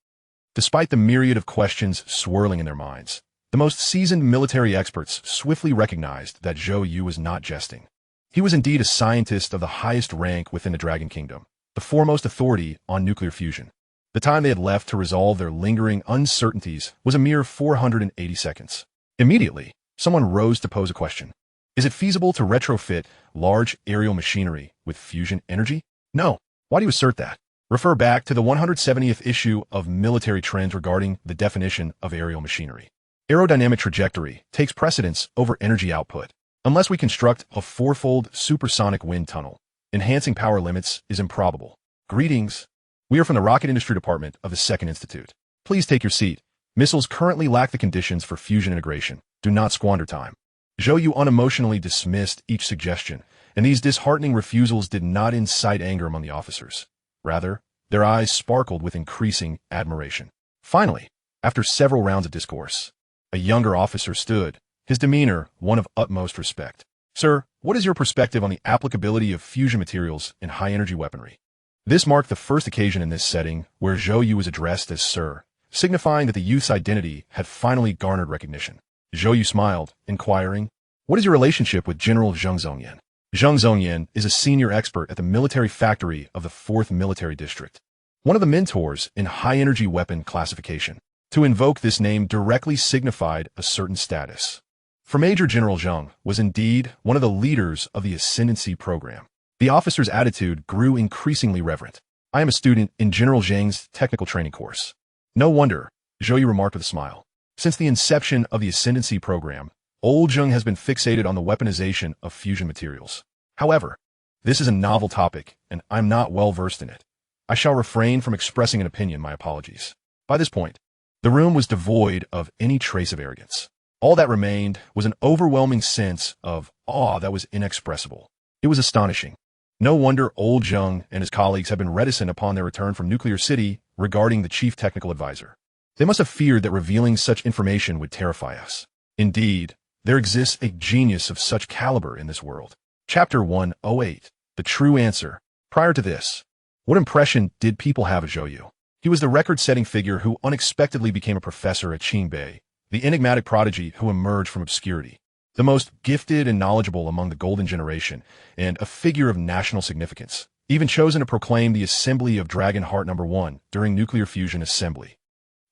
Despite the myriad of questions swirling in their minds, the most seasoned military experts swiftly recognized that Zhou You was not jesting. He was indeed a scientist of the highest rank within the Dragon Kingdom, the foremost authority on nuclear fusion. The time they had left to resolve their lingering uncertainties was a mere 480 seconds. Immediately, someone rose to pose a question. Is it feasible to retrofit large aerial machinery with fusion energy? No. Why do you assert that? Refer back to the 170th issue of Military Trends regarding the definition of aerial machinery. Aerodynamic trajectory takes precedence over energy output. Unless we construct a 4-fold supersonic wind tunnel, enhancing power limits is improbable. Greetings. We are from the Rocket Industry Department of the Second Institute. Please take your seat. Missiles currently lack the conditions for fusion integration. Do not squander time. Zhou You unemotionally dismissed each suggestion, and these disheartening refusals did not incite anger among the officers. Rather, their eyes sparkled with increasing admiration. Finally, after several rounds of discourse, a younger officer stood, his demeanor one of utmost respect. Sir, what is your perspective on the applicability of fusion materials in high-energy weaponry? This marked the first occasion in this setting where Zhou You was addressed as Sir, signifying that the youth's identity had finally garnered recognition. Zhou You smiled, inquiring, What is your relationship with General Zheng Zhongyan? Zheng Zhongyan is a senior expert at the military factory of the 4th Military District, one of the mentors in high-energy weapon classification. To invoke this name directly signified a certain status. For Major General Zheng was indeed one of the leaders of the Ascendancy program. The officer's attitude grew increasingly reverent. I am a student in General Zheng's technical training course. No wonder, Zhou You remarked with a smile. Since the inception of the Ascendancy program, old Zheng has been fixated on the weaponization of fusion materials. However, this is a novel topic, and I'm not well versed in it. I shall refrain from expressing an opinion, my apologies. By this point, the room was devoid of any trace of arrogance. All that remained was an overwhelming sense of awe that was inexpressible. It was astonishing. No wonder old Zheng and his colleagues had been reticent upon their return from Nuclear City regarding the chief technical advisor. They must have feared that revealing such information would terrify us. Indeed, there exists a genius of such caliber in this world. Chapter 108. The True Answer. Prior to this, what impression did people have of Zhou You? He was the record-setting figure who unexpectedly became a professor at Qingbei, the enigmatic prodigy who emerged from obscurity, the most gifted and knowledgeable among the golden generation, and a figure of national significance, even chosen to proclaim the assembly of Dragon Heart No. 1 during nuclear fusion assembly.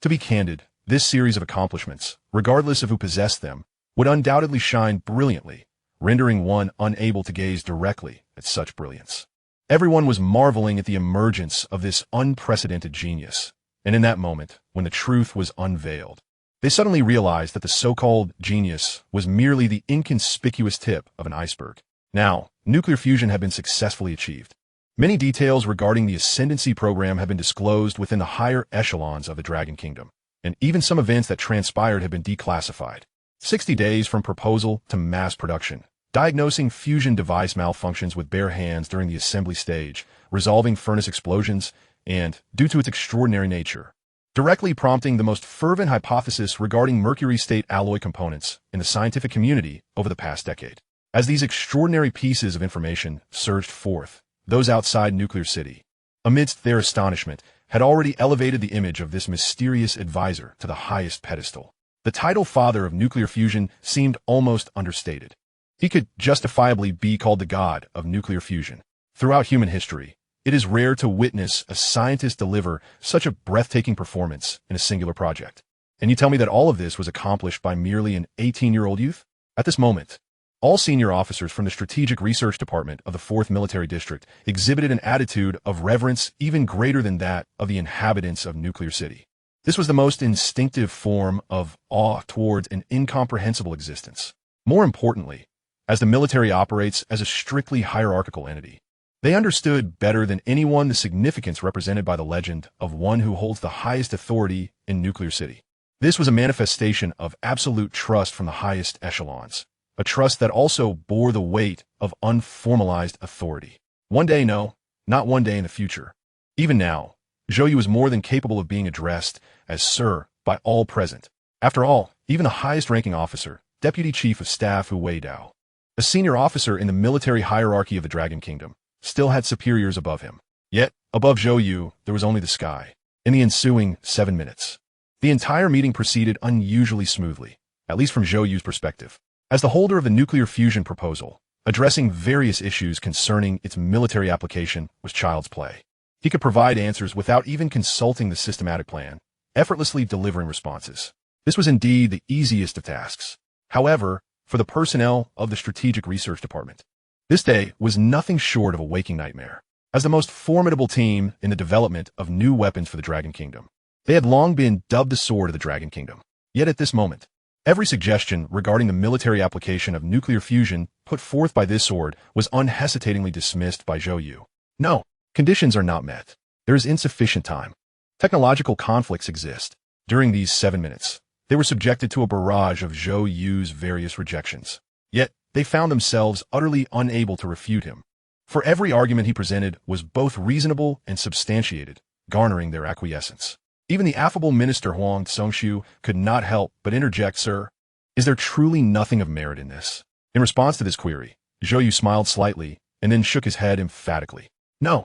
To be candid, this series of accomplishments, regardless of who possessed them, would undoubtedly shine brilliantly, rendering one unable to gaze directly at such brilliance. Everyone was marveling at the emergence of this unprecedented genius, and in that moment, when the truth was unveiled, they suddenly realized that the so-called genius was merely the inconspicuous tip of an iceberg. Now, nuclear fusion had been successfully achieved. Many details regarding the Ascendancy program have been disclosed within the higher echelons of the Dragon Kingdom, and even some events that transpired have been declassified. 60 days from proposal to mass production, diagnosing fusion device malfunctions with bare hands during the assembly stage, resolving furnace explosions, and, due to its extraordinary nature, directly prompting the most fervent hypothesis regarding mercury-state alloy components in the scientific community over the past decade. As these extraordinary pieces of information surged forth, those outside Nuclear City, amidst their astonishment, had already elevated the image of this mysterious advisor to the highest pedestal. The title father of nuclear fusion seemed almost understated. He could justifiably be called the god of nuclear fusion. Throughout human history, it is rare to witness a scientist deliver such a breathtaking performance in a singular project. And you tell me that all of this was accomplished by merely an 18-year-old youth? At this moment, all senior officers from the Strategic Research Department of the 4th Military District exhibited an attitude of reverence even greater than that of the inhabitants of Nuclear City. This was the most instinctive form of awe towards an incomprehensible existence. More importantly, as the military operates as a strictly hierarchical entity, they understood better than anyone the significance represented by the legend of one who holds the highest authority in Nuclear City. This was a manifestation of absolute trust from the highest echelons, a trust that also bore the weight of unformalized authority. One day, no, not one day in the future. Even now, Zhou You was more than capable of being addressed as Sir by all present. After all, even the highest-ranking officer, Deputy Chief of Staff Hu Dao, a senior officer in the military hierarchy of the Dragon Kingdom, still had superiors above him. Yet, above Zhou You, there was only the sky. In the ensuing 7 minutes, the entire meeting proceeded unusually smoothly, at least from Zhou Yu's perspective. As the holder of the nuclear fusion proposal, addressing various issues concerning its military application was child's play. He could provide answers without even consulting the systematic plan, effortlessly delivering responses. This was indeed the easiest of tasks. However, for the personnel of the Strategic Research Department, this day was nothing short of a waking nightmare. As the most formidable team in the development of new weapons for the Dragon Kingdom, they had long been dubbed the Sword of the Dragon Kingdom. Yet at this moment, every suggestion regarding the military application of nuclear fusion put forth by this sword was unhesitatingly dismissed by Zhou You. No, conditions are not met. There is insufficient time. Technological conflicts exist. During these 7 minutes, they were subjected to a barrage of Zhou Yu's various rejections. Yet, they found themselves utterly unable to refute him. For every argument he presented was both reasonable and substantiated, garnering their acquiescence. Even the affable Minister Huang Songshu could not help but interject, "Sir, is there truly nothing of merit in this?" In response to this query, Zhou Yu smiled slightly and then shook his head emphatically. No.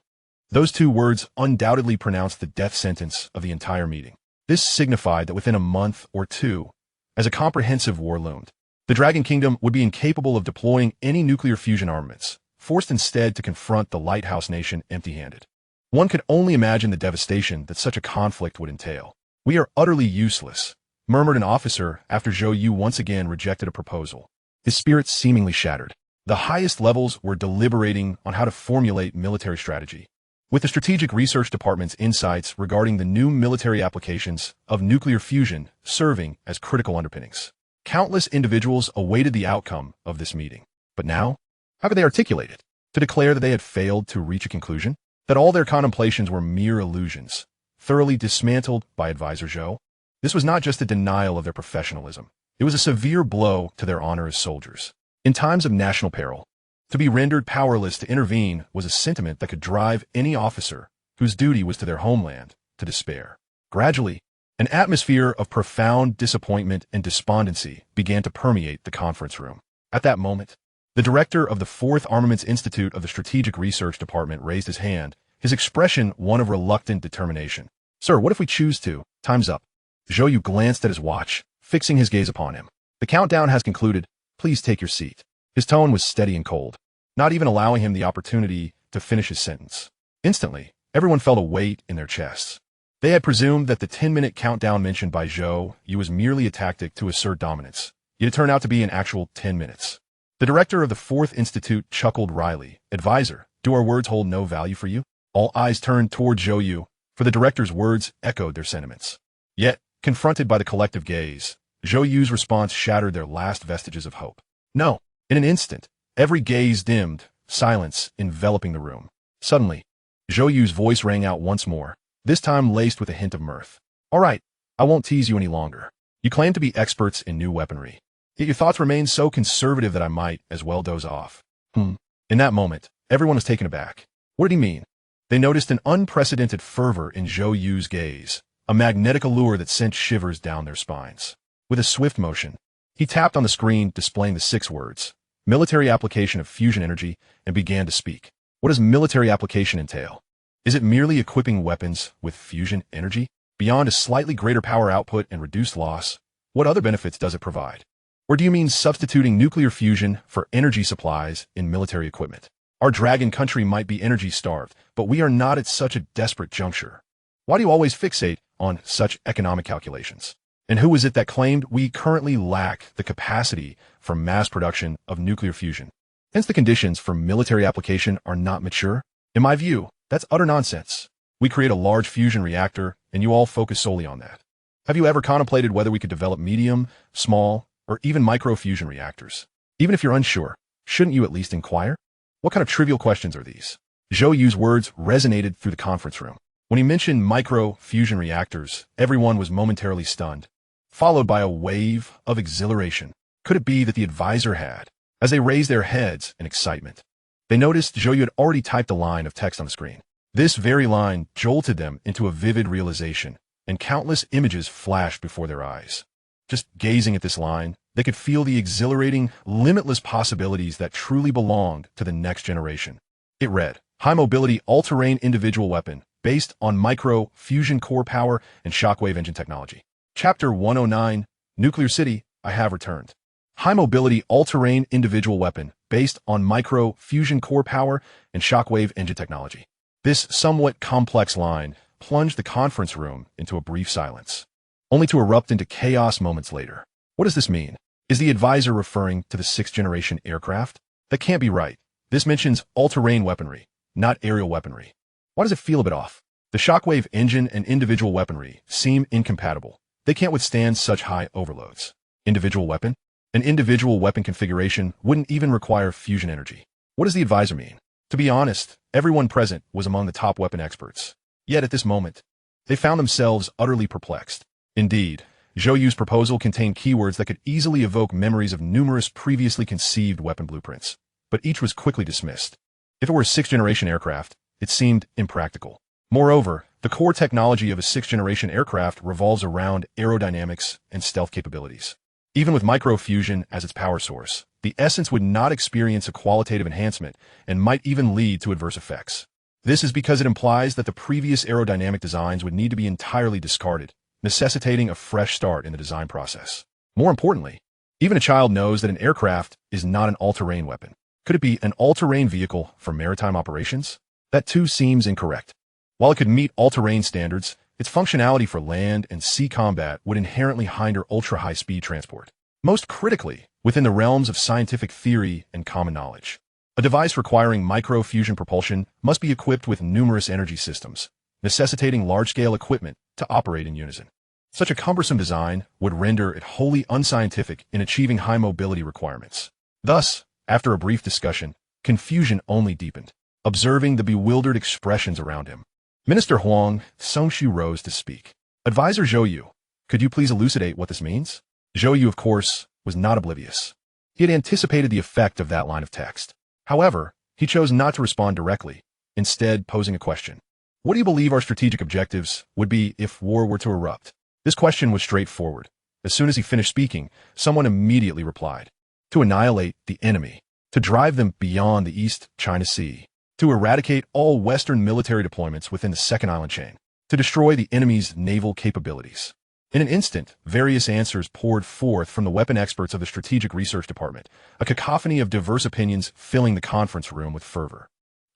Those two words undoubtedly pronounced the death sentence of the entire meeting. This signified that within a month or two, as a comprehensive war loomed, the Dragon Kingdom would be incapable of deploying any nuclear fusion armaments, forced instead to confront the lighthouse nation empty-handed. One could only imagine the devastation that such a conflict would entail. "We are utterly useless," murmured an officer after Zhou Yu once again rejected a proposal. His spirits seemingly shattered. The highest levels were deliberating on how to formulate military strategy. With the Strategic Research Department's insights regarding the new military applications of nuclear fusion serving as critical underpinnings, countless individuals awaited the outcome of this meeting. But now, how could they articulate it? To declare that they had failed to reach a conclusion? That all their contemplations were mere illusions, thoroughly dismantled by Advisor Zhou? This was not just a denial of their professionalism. It was a severe blow to their honor as soldiers. In times of national peril, to be rendered powerless to intervene was a sentiment that could drive any officer whose duty was to their homeland to despair. Gradually, an atmosphere of profound disappointment and despondency began to permeate the conference room. At that moment, the director of the 4th Armaments Institute of the Strategic Research Department raised his hand, his expression one of reluctant determination. "Sir, what if we choose to? Time's up." Zhou Yu glanced at his watch, fixing his gaze upon him. "The countdown has concluded. Please take your seat." His tone was steady and cold, not even allowing him the opportunity to finish his sentence. Instantly, everyone felt a weight in their chests. They had presumed that the 10-minute countdown mentioned by Zhou Yu was merely a tactic to assert dominance, yet it turned out to be an actual 10 minutes. The director of the 4th Institute chuckled wryly. "Advisor, do our words hold no value for you?" All eyes turned toward Zhou Yu, for the director's words echoed their sentiments. Yet, confronted by the collective gaze, Zhou Yu's response shattered their last vestiges of hope. No. In an instant, every gaze dimmed, silence enveloping the room. Suddenly, Zhou Yu's voice rang out once more, this time laced with a hint of mirth. "All right, I won't tease you any longer. You claim to be experts in new weaponry. Yet your thoughts remain so conservative that I might as well doze off. In that moment, everyone was taken aback. What did he mean? They noticed an unprecedented fervor in Zhou Yu's gaze, a magnetic allure that sent shivers down their spines. With a swift motion, he tapped on the screen displaying the 6 words, military application of fusion energy, and began to speak. What does military application entail? Is it merely equipping weapons with fusion energy? Beyond a slightly greater power output and reduced loss, what other benefits does it provide? Or do you mean substituting nuclear fusion for energy supplies in military equipment? Our dragon country might be energy-starved, but we are not at such a desperate juncture. Why do you always fixate on such economic calculations? And who is it that claimed we currently lack the capacity for mass production of nuclear fusion? Hence the conditions for military application are not mature? In my view, that's utter nonsense. We create a large fusion reactor, and you all focus solely on that. Have you ever contemplated whether we could develop medium, small, or even micro-fusion reactors? Even if you're unsure, shouldn't you at least inquire? What kind of trivial questions are these? Zhou Yu's words resonated through the conference room. When he mentioned micro-fusion reactors, everyone was momentarily stunned, followed by a wave of exhilaration. Could it be that the advisor had? As they raised their heads in excitement, they noticed Zhou Yu had already typed a line of text on the screen. This very line jolted them into a vivid realization, and countless images flashed before their eyes. Just gazing at this line, they could feel the exhilarating, limitless possibilities that truly belonged to the next generation. It read, high-mobility all-terrain individual weapon based on micro-fusion core power and shockwave engine technology. Chapter 109, Nuclear City, I have returned. High-mobility all-terrain individual weapon based on micro-fusion core power and shockwave engine technology. This somewhat complex line plunged the conference room into a brief silence, only to erupt into chaos moments later. What does this mean? Is the advisor referring to the 6th-generation aircraft? That can't be right. This mentions all-terrain weaponry, not aerial weaponry. Why does it feel a bit off? The shockwave engine and individual weaponry seem incompatible. They can't withstand such high overloads. Individual weapon? An individual weapon configuration wouldn't even require fusion energy. What does the advisor mean? To be honest, everyone present was among the top weapon experts. Yet at this moment, they found themselves utterly perplexed. Indeed, Zhou Yu's proposal contained keywords that could easily evoke memories of numerous previously conceived weapon blueprints, but each was quickly dismissed. If it were a 6th-generation aircraft, it seemed impractical. Moreover, the core technology of a 6th-generation aircraft revolves around aerodynamics and stealth capabilities. Even with microfusion as its power source, the essence would not experience a qualitative enhancement and might even lead to adverse effects. This is because it implies that the previous aerodynamic designs would need to be entirely discarded, necessitating a fresh start in the design process. More importantly, even a child knows that an aircraft is not an all-terrain weapon. Could it be an all-terrain vehicle for maritime operations? That too seems incorrect. While it could meet all-terrain standards, its functionality for land and sea combat would inherently hinder ultra-high-speed transport. Most critically, within the realms of scientific theory and common knowledge, a device requiring micro-fusion propulsion must be equipped with numerous energy systems, necessitating large-scale equipment to operate in unison. Such a cumbersome design would render it wholly unscientific in achieving high mobility requirements. Thus, after a brief discussion, confusion only deepened. Observing the bewildered expressions around him, Minister Huang Songshu rose to speak. Advisor Zhou Yu, could you please elucidate what this means? Zhou Yu, of course, was not oblivious. He had anticipated the effect of that line of text. However, he chose not to respond directly, instead posing a question. What do you believe our strategic objectives would be if war were to erupt? This question was straightforward. As soon as he finished speaking, someone immediately replied. To annihilate the enemy. To drive them beyond the East China Sea. To eradicate all Western military deployments within the second island chain. To destroy the enemy's naval capabilities. In an instant, various answers poured forth from the weapon experts of the Strategic Research Department, a cacophony of diverse opinions filling the conference room with fervor.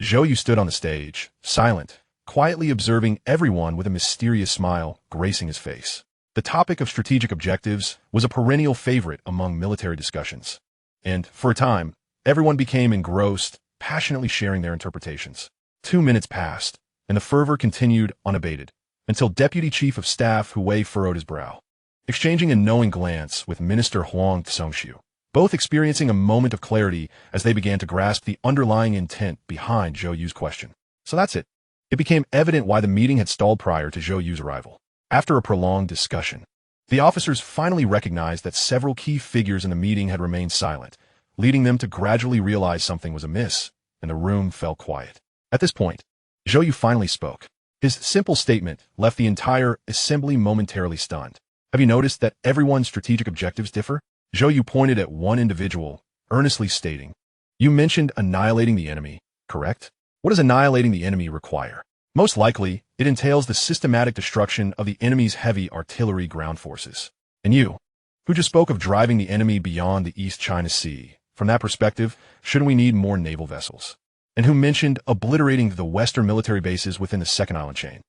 Zhou Yu stood on the stage, silent, quietly observing everyone with a mysterious smile gracing his face. The topic of strategic objectives was a perennial favorite among military discussions. And, for a time, everyone became engrossed, passionately sharing their interpretations. 2 minutes passed, and the fervor continued unabated, until Deputy Chief of Staff Hu furrowed his brow, exchanging a knowing glance with Minister Huang Songshu, both experiencing a moment of clarity as they began to grasp the underlying intent behind Zhou Yu's question. So that's it. It became evident why the meeting had stalled prior to Zhou Yu's arrival. After a prolonged discussion, The officers finally recognized that several key figures in the meeting had remained silent, leading them to gradually realize something was amiss, and the room fell quiet. At this point, Zhou Yu finally spoke. His simple statement left the entire assembly momentarily stunned. Have you noticed that everyone's strategic objectives differ? Zhou Yu pointed at one individual, earnestly stating, "You mentioned annihilating the enemy, correct? What does annihilating the enemy require? Most likely, it entails the systematic destruction of the enemy's heavy artillery ground forces. And you, who just spoke of driving the enemy beyond the East China Sea, from that perspective, shouldn't we need more naval vessels? And who mentioned obliterating the Western military bases within the second island chain?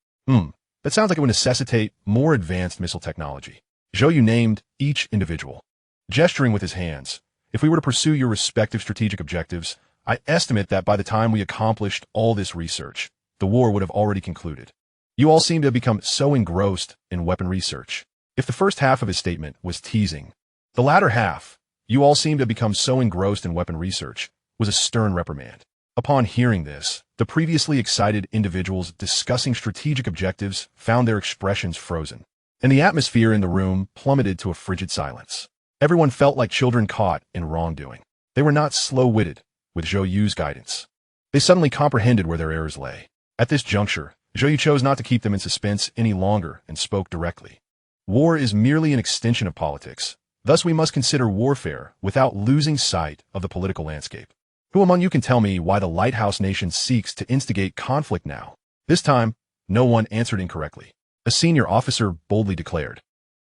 That sounds like it would necessitate more advanced missile technology." Zhou Yu named each individual, gesturing with his hands. "If we were to pursue your respective strategic objectives, I estimate that by the time we accomplished all this research, the war would have already concluded. You all seem to have become so engrossed in weapon research." If the first half of his statement was teasing, the latter half, "You all seem to have become so engrossed in weapon research," was a stern reprimand. Upon hearing this, the previously excited individuals discussing strategic objectives found their expressions frozen, and the atmosphere in the room plummeted to a frigid silence. Everyone felt like children caught in wrongdoing. They were not slow-witted with Zhou Yu's guidance. They suddenly comprehended where their errors lay. At this juncture, Zhou Yu chose not to keep them in suspense any longer and spoke directly. "War is merely an extension of politics. Thus we must consider warfare without losing sight of the political landscape. Who among you can tell me why the lighthouse nation seeks to instigate conflict now?" This time, no one answered incorrectly. A senior officer boldly declared,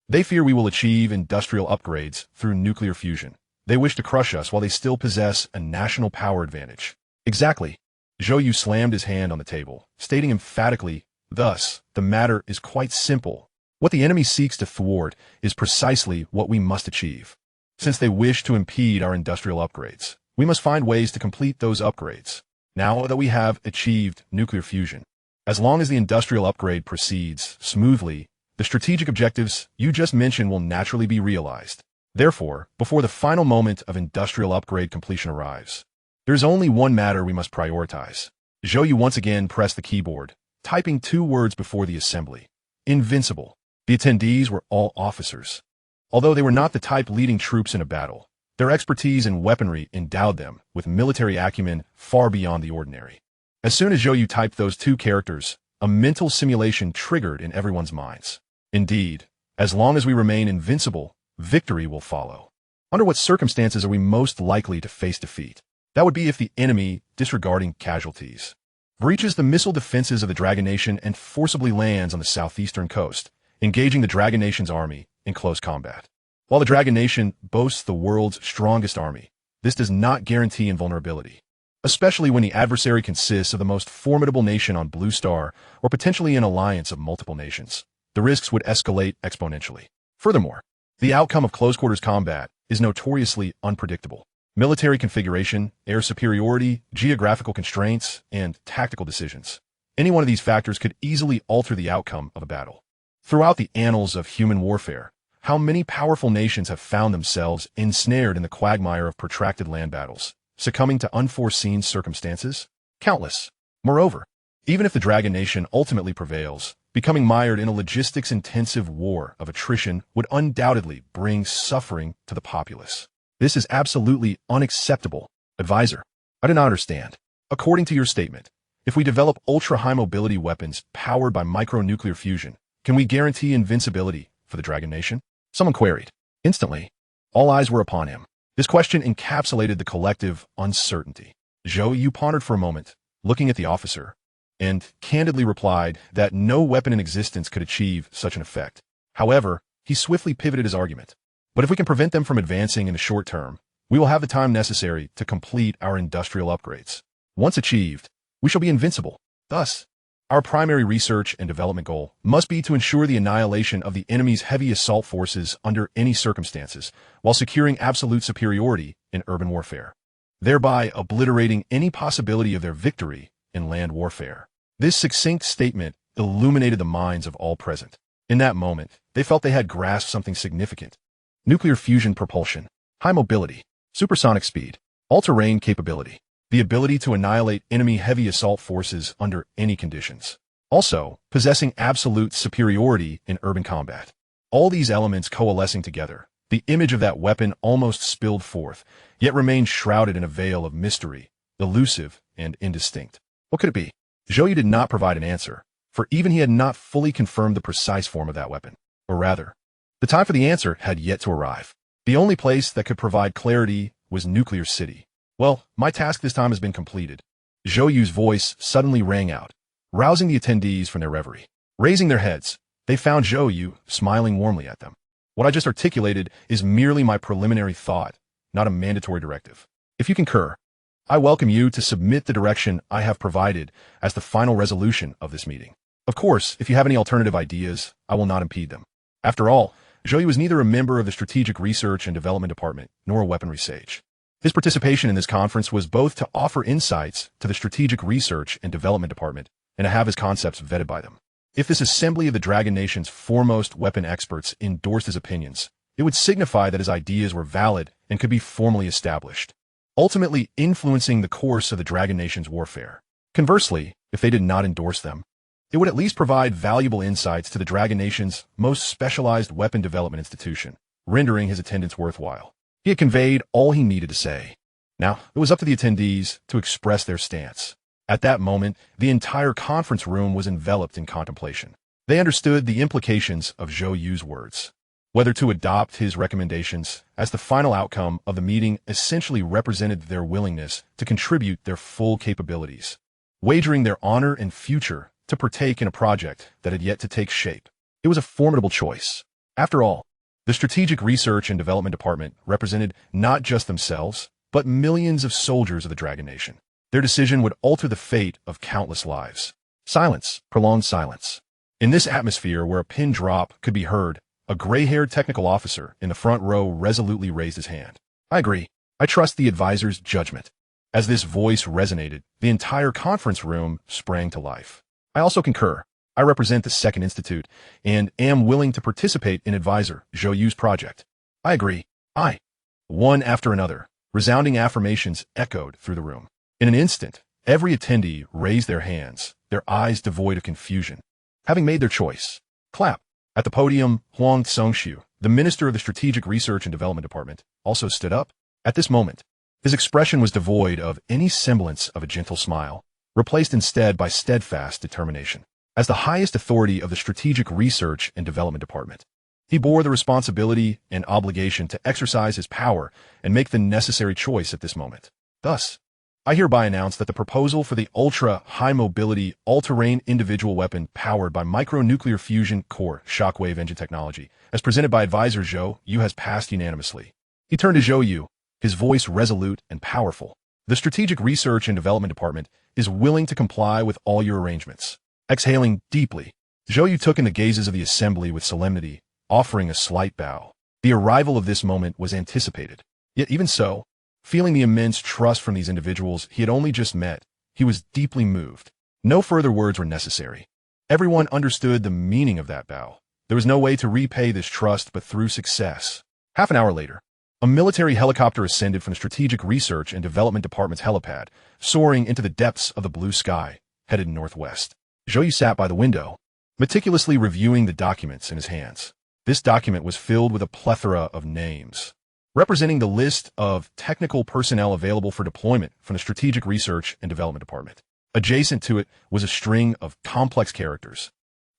"They fear we will achieve industrial upgrades through nuclear fusion. They wish to crush us while they still possess a national power advantage." Exactly. Zhou Yu slammed his hand on the table, stating emphatically, "Thus, the matter is quite simple. What the enemy seeks to thwart is precisely what we must achieve. Since they wish to impede our industrial upgrades, we must find ways to complete those upgrades. Now that we have achieved nuclear fusion, as long as the industrial upgrade proceeds smoothly, the strategic objectives you just mentioned will naturally be realized. Therefore, before the final moment of industrial upgrade completion arrives, there is only one matter we must prioritize." Zhou Yu once again pressed the keyboard, typing 2 words before the assembly: "Invincible." The attendees were all officers. Although they were not the type leading troops in a battle, their expertise in weaponry endowed them with military acumen far beyond the ordinary. As soon as Zhou Yu typed those 2 characters, a mental simulation triggered in everyone's minds. Indeed, as long as we remain invincible, victory will follow. Under what circumstances are we most likely to face defeat? That would be if the enemy, disregarding casualties, breaches the missile defenses of the Dragon Nation and forcibly lands on the southeastern coast, engaging the Dragon Nation's army in close combat. While the Dragon Nation boasts the world's strongest army, this does not guarantee invulnerability, especially when the adversary consists of the most formidable nation on Blue Star or potentially an alliance of multiple nations. The risks would escalate exponentially. Furthermore, the outcome of close-quarters combat is notoriously unpredictable. Military configuration, air superiority, geographical constraints, and tactical decisions. Any one of these factors could easily alter the outcome of a battle. Throughout the annals of human warfare, how many powerful nations have found themselves ensnared in the quagmire of protracted land battles, succumbing to unforeseen circumstances? Countless. Moreover, even if the Dragon Nation ultimately prevails, becoming mired in a logistics-intensive war of attrition would undoubtedly bring suffering to the populace. This is absolutely unacceptable. Advisor, I do not understand. According to your statement, if we develop ultra-high mobility weapons powered by micronuclear fusion, can we guarantee invincibility for the Dragon Nation? Someone queried. Instantly, all eyes were upon him. This question encapsulated the collective uncertainty. Zhou Yu pondered for a moment, looking at the officer, and candidly replied that no weapon in existence could achieve such an effect. However, he swiftly pivoted his argument. But if we can prevent them from advancing in the short term, we will have the time necessary to complete our industrial upgrades. Once achieved, we shall be invincible. Thus, our primary research and development goal must be to ensure the annihilation of the enemy's heavy assault forces under any circumstances, while securing absolute superiority in urban warfare, thereby obliterating any possibility of their victory in land warfare. This succinct statement illuminated the minds of all present. In that moment, they felt they had grasped something significant. Nuclear fusion propulsion, high mobility, supersonic speed, all-terrain capability, the ability to annihilate enemy heavy assault forces under any conditions. Also, possessing absolute superiority in urban combat. All these elements coalescing together, the image of that weapon almost spilled forth, yet remained shrouded in a veil of mystery, elusive and indistinct. What could it be? Zhou Yu did not provide an answer, for even he had not fully confirmed the precise form of that weapon. Or rather, the time for the answer had yet to arrive. The only place that could provide clarity was Nuclear City. Well, my task this time has been completed. Zhou Yu's voice suddenly rang out, rousing the attendees from their reverie. Raising their heads, they found Zhou Yu smiling warmly at them. What I just articulated is merely my preliminary thought, not a mandatory directive. If you concur, I welcome you to submit the direction I have provided as the final resolution of this meeting. Of course, if you have any alternative ideas, I will not impede them. After all, Zhou Yu was neither a member of the Strategic Research and Development Department nor a weaponry sage. His participation in this conference was both to offer insights to the Strategic Research and Development Department and to have his concepts vetted by them. If this assembly of the Dragon Nation's foremost weapon experts endorsed his opinions, it would signify that his ideas were valid and could be formally established, ultimately influencing the course of the Dragon Nation's warfare. Conversely, if they did not endorse them, it would at least provide valuable insights to the Dragon Nation's most specialized weapon development institution, rendering his attendance worthwhile. He had conveyed all he needed to say. Now, it was up to the attendees to express their stance. At that moment, the entire conference room was enveloped in contemplation. They understood the implications of Zhou Yu's words. Whether to adopt his recommendations as the final outcome of the meeting essentially represented their willingness to contribute their full capabilities, wagering their honor and future to partake in a project that had yet to take shape. It was a formidable choice. After all, the Strategic Research and Development Department represented not just themselves, but millions of soldiers of the Dragon Nation. Their decision would alter the fate of countless lives. Silence, prolonged silence. In this atmosphere where a pin drop could be heard, a gray-haired technical officer in the front row resolutely raised his hand. I agree. I trust the advisor's judgment. As this voice resonated, the entire conference room sprang to life. I also concur. I represent the Second Institute and am willing to participate in Advisor Zhou Yu's project. I agree. One after another, resounding affirmations echoed through the room. In an instant, every attendee raised their hands, their eyes devoid of confusion. Having made their choice, clap. At the podium, Huang Zhongxiu, the Minister of the Strategic Research and Development Department, also stood up. At this moment, his expression was devoid of any semblance of a gentle smile, replaced instead by steadfast determination. As the highest authority of the Strategic Research and Development Department, he bore the responsibility and obligation to exercise his power and make the necessary choice at this moment. Thus, I hereby announce that the proposal for the ultra-high-mobility, all-terrain individual weapon powered by micronuclear fusion core shockwave engine technology, as presented by Advisor Zhou Yu, has passed unanimously. He turned to Zhou Yu, his voice resolute and powerful. The Strategic Research and Development Department is willing to comply with all your arrangements. Exhaling deeply, Zhou Yu took in the gazes of the assembly with solemnity, offering a slight bow. The arrival of this moment was anticipated. Yet even so, feeling the immense trust from these individuals he had only just met, he was deeply moved. No further words were necessary. Everyone understood the meaning of that bow. There was no way to repay this trust but through success. Half an hour later, a military helicopter ascended from the Strategic Research and Development Department's helipad, soaring into the depths of the blue sky, headed northwest. Zhou Yu sat by the window, meticulously reviewing the documents in his hands. This document was filled with a plethora of names, representing the list of technical personnel available for deployment from the Strategic Research and Development Department. Adjacent to it was a string of complex characters,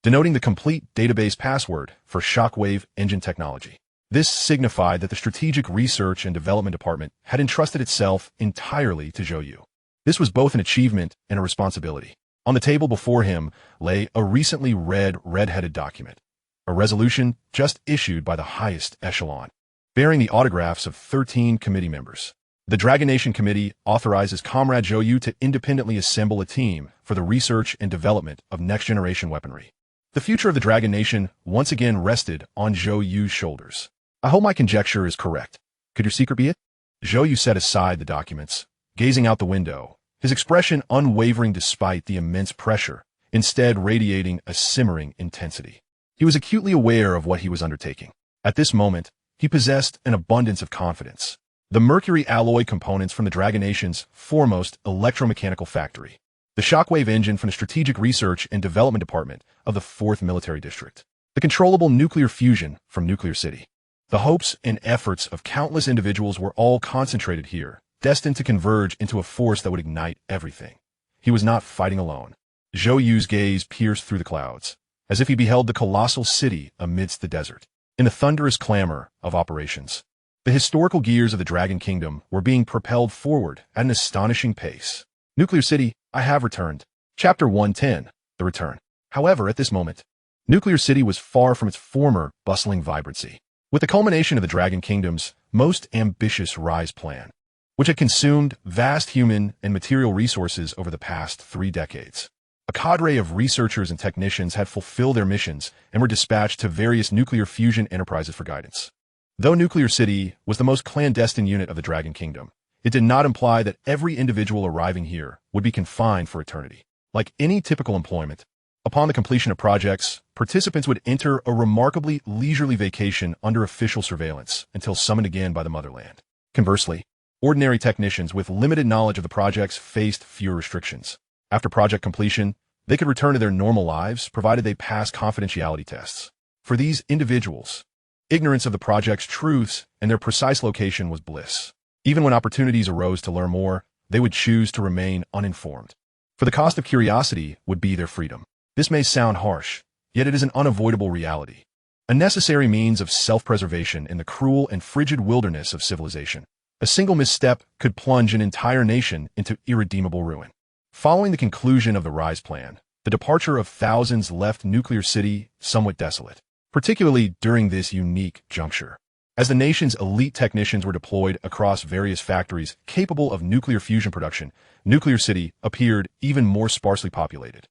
denoting the complete database password for shockwave engine technology. This signified that the Strategic Research and Development Department had entrusted itself entirely to Zhou Yu. This was both an achievement and a responsibility. On the table before him lay a recently read red-headed document, a resolution just issued by the highest echelon, bearing the autographs of 13 committee members. The Dragon Nation Committee authorizes Comrade Zhou Yu to independently assemble a team for the research and development of next-generation weaponry. The future of the Dragon Nation once again rested on Zhou Yu's shoulders. I hope my conjecture is correct. Could your secret be it? Zhou Yu set aside the documents, gazing out the window, his expression unwavering despite the immense pressure, instead radiating a simmering intensity. He was acutely aware of what he was undertaking. At this moment, he possessed an abundance of confidence. The mercury alloy components from the Dragon Nation's foremost electromechanical factory, the shockwave engine from the Strategic Research and Development Department of the 4th Military District, the controllable nuclear fusion from Nuclear City. The hopes and efforts of countless individuals were all concentrated here, destined to converge into a force that would ignite everything. He was not fighting alone. Zhou Yu's gaze pierced through the clouds, as if he beheld the colossal city amidst the desert. In the thunderous clamor of operations, the historical gears of the Dragon Kingdom were being propelled forward at an astonishing pace. Nuclear City, I have returned. Chapter 110, The Return. However, at this moment, Nuclear City was far from its former bustling vibrancy. With the culmination of the Dragon Kingdom's most ambitious rise plan, which had consumed vast human and material resources over the past 3 decades, a cadre of researchers and technicians had fulfilled their missions and were dispatched to various nuclear fusion enterprises for guidance. Though Nuclear City was the most clandestine unit of the Dragon Kingdom, it did not imply that every individual arriving here would be confined for eternity. Like any typical employment, upon the completion of projects, participants would enter a remarkably leisurely vacation under official surveillance until summoned again by the motherland. Conversely, ordinary technicians with limited knowledge of the projects faced fewer restrictions. After project completion, they could return to their normal lives provided they passed confidentiality tests. For these individuals, ignorance of the project's truths and their precise location was bliss. Even when opportunities arose to learn more, they would choose to remain uninformed. For the cost of curiosity would be their freedom. This may sound harsh, yet it is an unavoidable reality. A necessary means of self-preservation in the cruel and frigid wilderness of civilization. A single misstep could plunge an entire nation into irredeemable ruin. Following the conclusion of the Rise Plan, the departure of thousands left Nuclear City somewhat desolate, particularly during this unique juncture. As the nation's elite technicians were deployed across various factories capable of nuclear fusion production, Nuclear City appeared even more sparsely populated.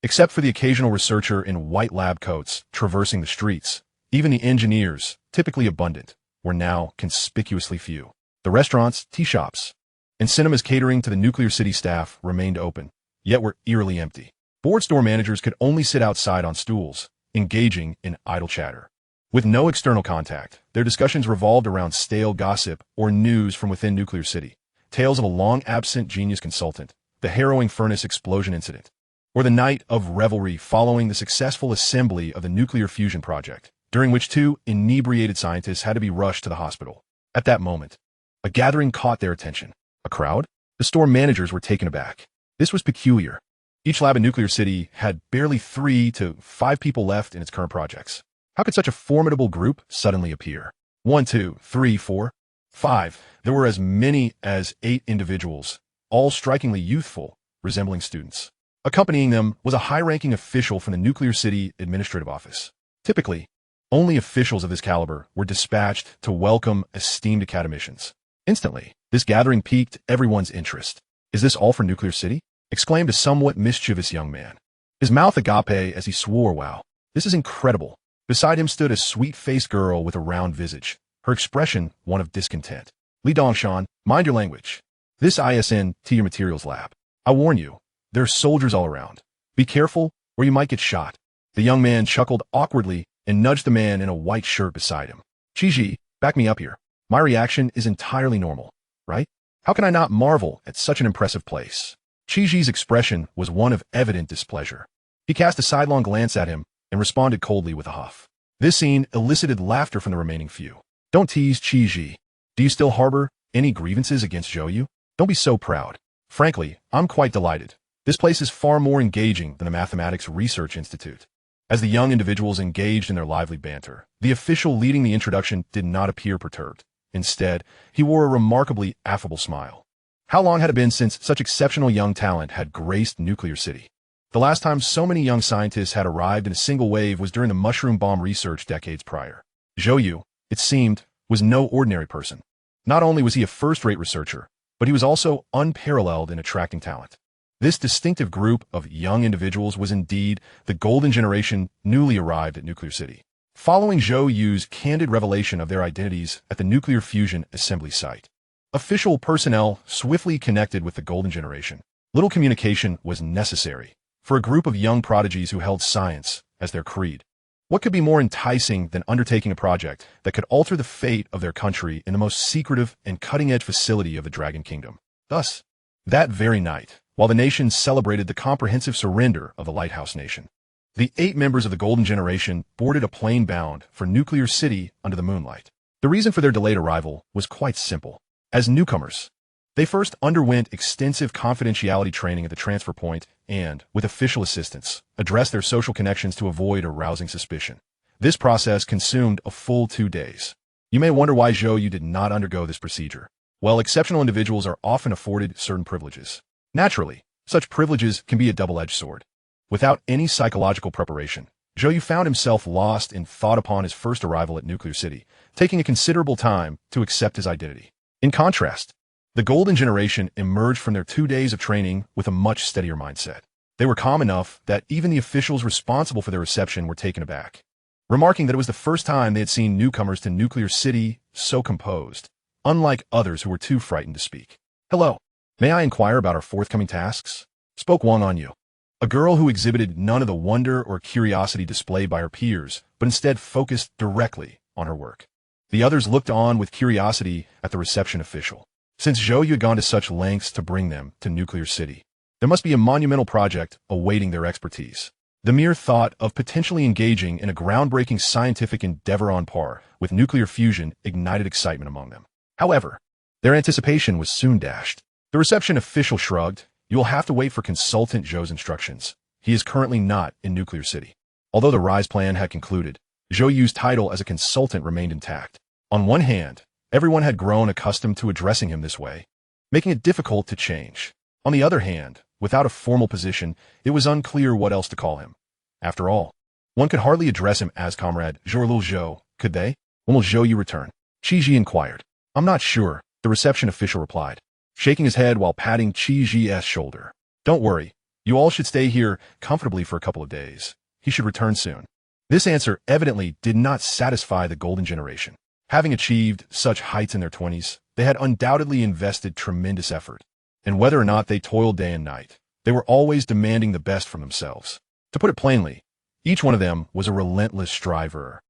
Except for the occasional researcher in white lab coats traversing the streets, even the engineers, typically abundant, were now conspicuously few. The restaurants, tea shops, and cinemas catering to the Nuclear City staff remained open, yet were eerily empty. Board store managers could only sit outside on stools, engaging in idle chatter. With no external contact, their discussions revolved around stale gossip or news from within Nuclear City, tales of a long-absent genius consultant, the harrowing furnace explosion incident, or the night of revelry following the successful assembly of the nuclear fusion project, during which 2 inebriated scientists had to be rushed to the hospital. At that moment, a gathering caught their attention. A crowd? The store managers were taken aback. This was peculiar. Each lab in Nuclear City had barely 3 to 5 people left in its current projects. How could such a formidable group suddenly appear? 1, 2, 3, 4, 5. There were as many as 8 individuals, all strikingly youthful, resembling students. Accompanying them was a high-ranking official from the Nuclear City Administrative Office. Typically, only officials of this caliber were dispatched to welcome esteemed academicians. Instantly, this gathering piqued everyone's interest. "Is this all for Nuclear City?" exclaimed a somewhat mischievous young man. His mouth agape as he swore, "Wow, this is incredible." Beside him stood a sweet-faced girl with a round visage, her expression one of discontent. "Li Dongshan, mind your language. This ISN to your materials lab. I warn you, there are soldiers all around. Be careful, or you might get shot." The young man chuckled awkwardly and nudged the man in a white shirt beside him. "Qiji, back me up here. My reaction is entirely normal, right? How can I not marvel at such an impressive place?" Qiji's expression was one of evident displeasure. He cast a sidelong glance at him and responded coldly with a huff. This scene elicited laughter from the remaining few. "Don't tease, Qiji. Do you still harbor any grievances against Zhou You? Don't be so proud. Frankly, I'm quite delighted. This place is far more engaging than the Mathematics Research Institute." As the young individuals engaged in their lively banter, the official leading the introduction did not appear perturbed. Instead, he wore a remarkably affable smile. How long had it been since such exceptional young talent had graced Nuclear City? The last time so many young scientists had arrived in a single wave was during the mushroom bomb research decades prior. Zhou You, it seemed, was no ordinary person. Not only was he a first-rate researcher, but he was also unparalleled in attracting talent. This distinctive group of young individuals was indeed the golden generation newly arrived at Nuclear City. Following Zhou Yu's candid revelation of their identities at the nuclear fusion assembly site, official personnel swiftly connected with the golden generation. Little communication was necessary for a group of young prodigies who held science as their creed. What could be more enticing than undertaking a project that could alter the fate of their country in the most secretive and cutting-edge facility of the Dragon Kingdom? Thus, that very night, while the nation celebrated the comprehensive surrender of the Lighthouse Nation, The 8 members of the Golden Generation boarded a plane bound for Nuclear City under the moonlight. The reason for their delayed arrival was quite simple. As newcomers, they first underwent extensive confidentiality training at the transfer point and, with official assistance, addressed their social connections to avoid arousing suspicion. This process consumed a full 2 days. You may wonder why Zhou You did not undergo this procedure. Well, exceptional individuals are often afforded certain privileges. Naturally, such privileges can be a double-edged sword. Without any psychological preparation, Zhou You found himself lost in thought upon his first arrival at Nuclear City, taking a considerable time to accept his identity. In contrast, the Golden Generation emerged from their 2 days of training with a much steadier mindset. They were calm enough that even the officials responsible for their reception were taken aback, remarking that it was the first time they had seen newcomers to Nuclear City so composed, unlike others who were too frightened to speak. "Hello, may I inquire about our forthcoming tasks?" spoke Wang You, a girl who exhibited none of the wonder or curiosity displayed by her peers, but instead focused directly on her work. The others looked on with curiosity at the reception official. Since Zhou You had gone to such lengths to bring them to Nuclear City, there must be a monumental project awaiting their expertise. The mere thought of potentially engaging in a groundbreaking scientific endeavor on par with nuclear fusion ignited excitement among them. However, their anticipation was soon dashed. The reception official shrugged. "You will have to wait for Consultant Zhou's instructions. He is currently not in Nuclear City." Although the Rise plan had concluded, Zhou Yu's title as a consultant remained intact. On one hand, everyone had grown accustomed to addressing him this way, making it difficult to change. On the other hand, without a formal position, it was unclear what else to call him. After all, one could hardly address him as Comrade Zhou, could they? "When will Zhou Yu return?" Qi Ji inquired. "I'm not sure," the reception official replied, shaking his head while patting Qi Ji's shoulder. "Don't worry, you all should stay here comfortably for a couple of days. He should return soon." This answer evidently did not satisfy the Golden Generation. Having achieved such heights in their 20s, they had undoubtedly invested tremendous effort. And whether or not they toiled day and night, they were always demanding the best from themselves. To put it plainly, each one of them was a relentless striver,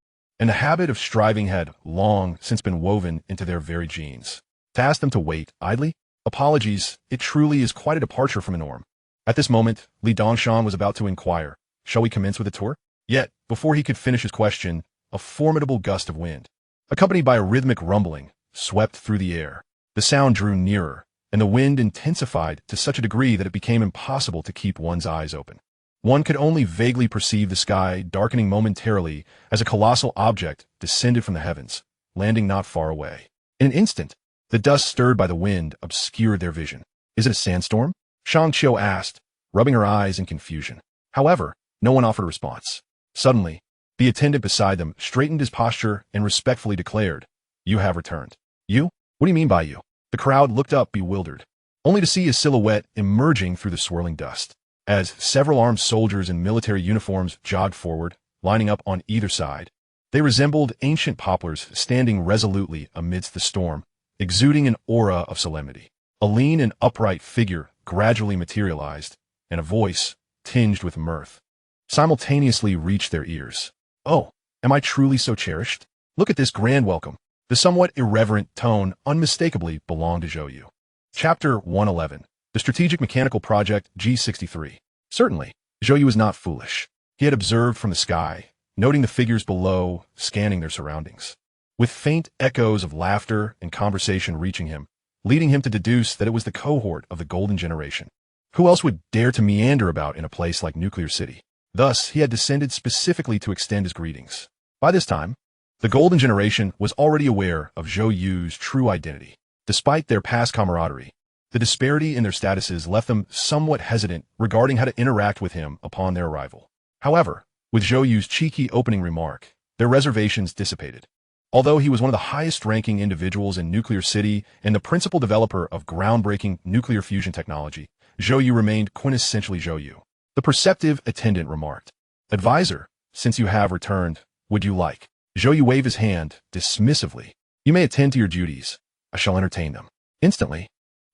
and the habit of striving had long since been woven into their very genes. To ask them to wait idly? Apologies, it truly is quite a departure from the norm. At this moment, Li Dongshan was about to inquire, "Shall we commence with the tour?" Yet, before he could finish his question, a formidable gust of wind, accompanied by a rhythmic rumbling, swept through the air. The sound drew nearer, and the wind intensified to such a degree that it became impossible to keep one's eyes open. One could only vaguely perceive the sky darkening momentarily as a colossal object descended from the heavens, landing not far away. In an instant, the dust stirred by the wind obscured their vision. "Is it a sandstorm?" Shang Qiu asked, rubbing her eyes in confusion. However, no one offered a response. Suddenly, the attendant beside them straightened his posture and respectfully declared, "You have returned." "You? What do you mean by you?" The crowd looked up bewildered, only to see his silhouette emerging through the swirling dust. As several armed soldiers in military uniforms jogged forward, lining up on either side, they resembled ancient poplars standing resolutely amidst the storm, exuding an aura of solemnity. A lean and upright figure gradually materialized, and a voice, tinged with mirth, simultaneously reached their ears. "Oh, am I truly so cherished? Look at this grand welcome." The somewhat irreverent tone unmistakably belonged to Zhou Yu. Chapter 111. The Strategic Mechanical Project G63. Certainly, Zhou Yu was not foolish. He had observed from the sky, noting the figures below, scanning their surroundings. With faint echoes of laughter and conversation reaching him, leading him to deduce that it was the cohort of the Golden Generation. Who else would dare to meander about in a place like Nuclear City? Thus, he had descended specifically to extend his greetings. By this time, the Golden Generation was already aware of Zhou Yu's true identity. Despite their past camaraderie, the disparity in their statuses left them somewhat hesitant regarding how to interact with him upon their arrival. However, with Zhou Yu's cheeky opening remark, their reservations dissipated. Although he was one of the highest-ranking individuals in Nuclear City and the principal developer of groundbreaking nuclear fusion technology, Zhou Yu remained quintessentially Zhou Yu. The perceptive attendant remarked, "Advisor, since you have returned, would you like?" Zhou Yu waved his hand dismissively. "You may attend to your duties. I shall entertain them." Instantly,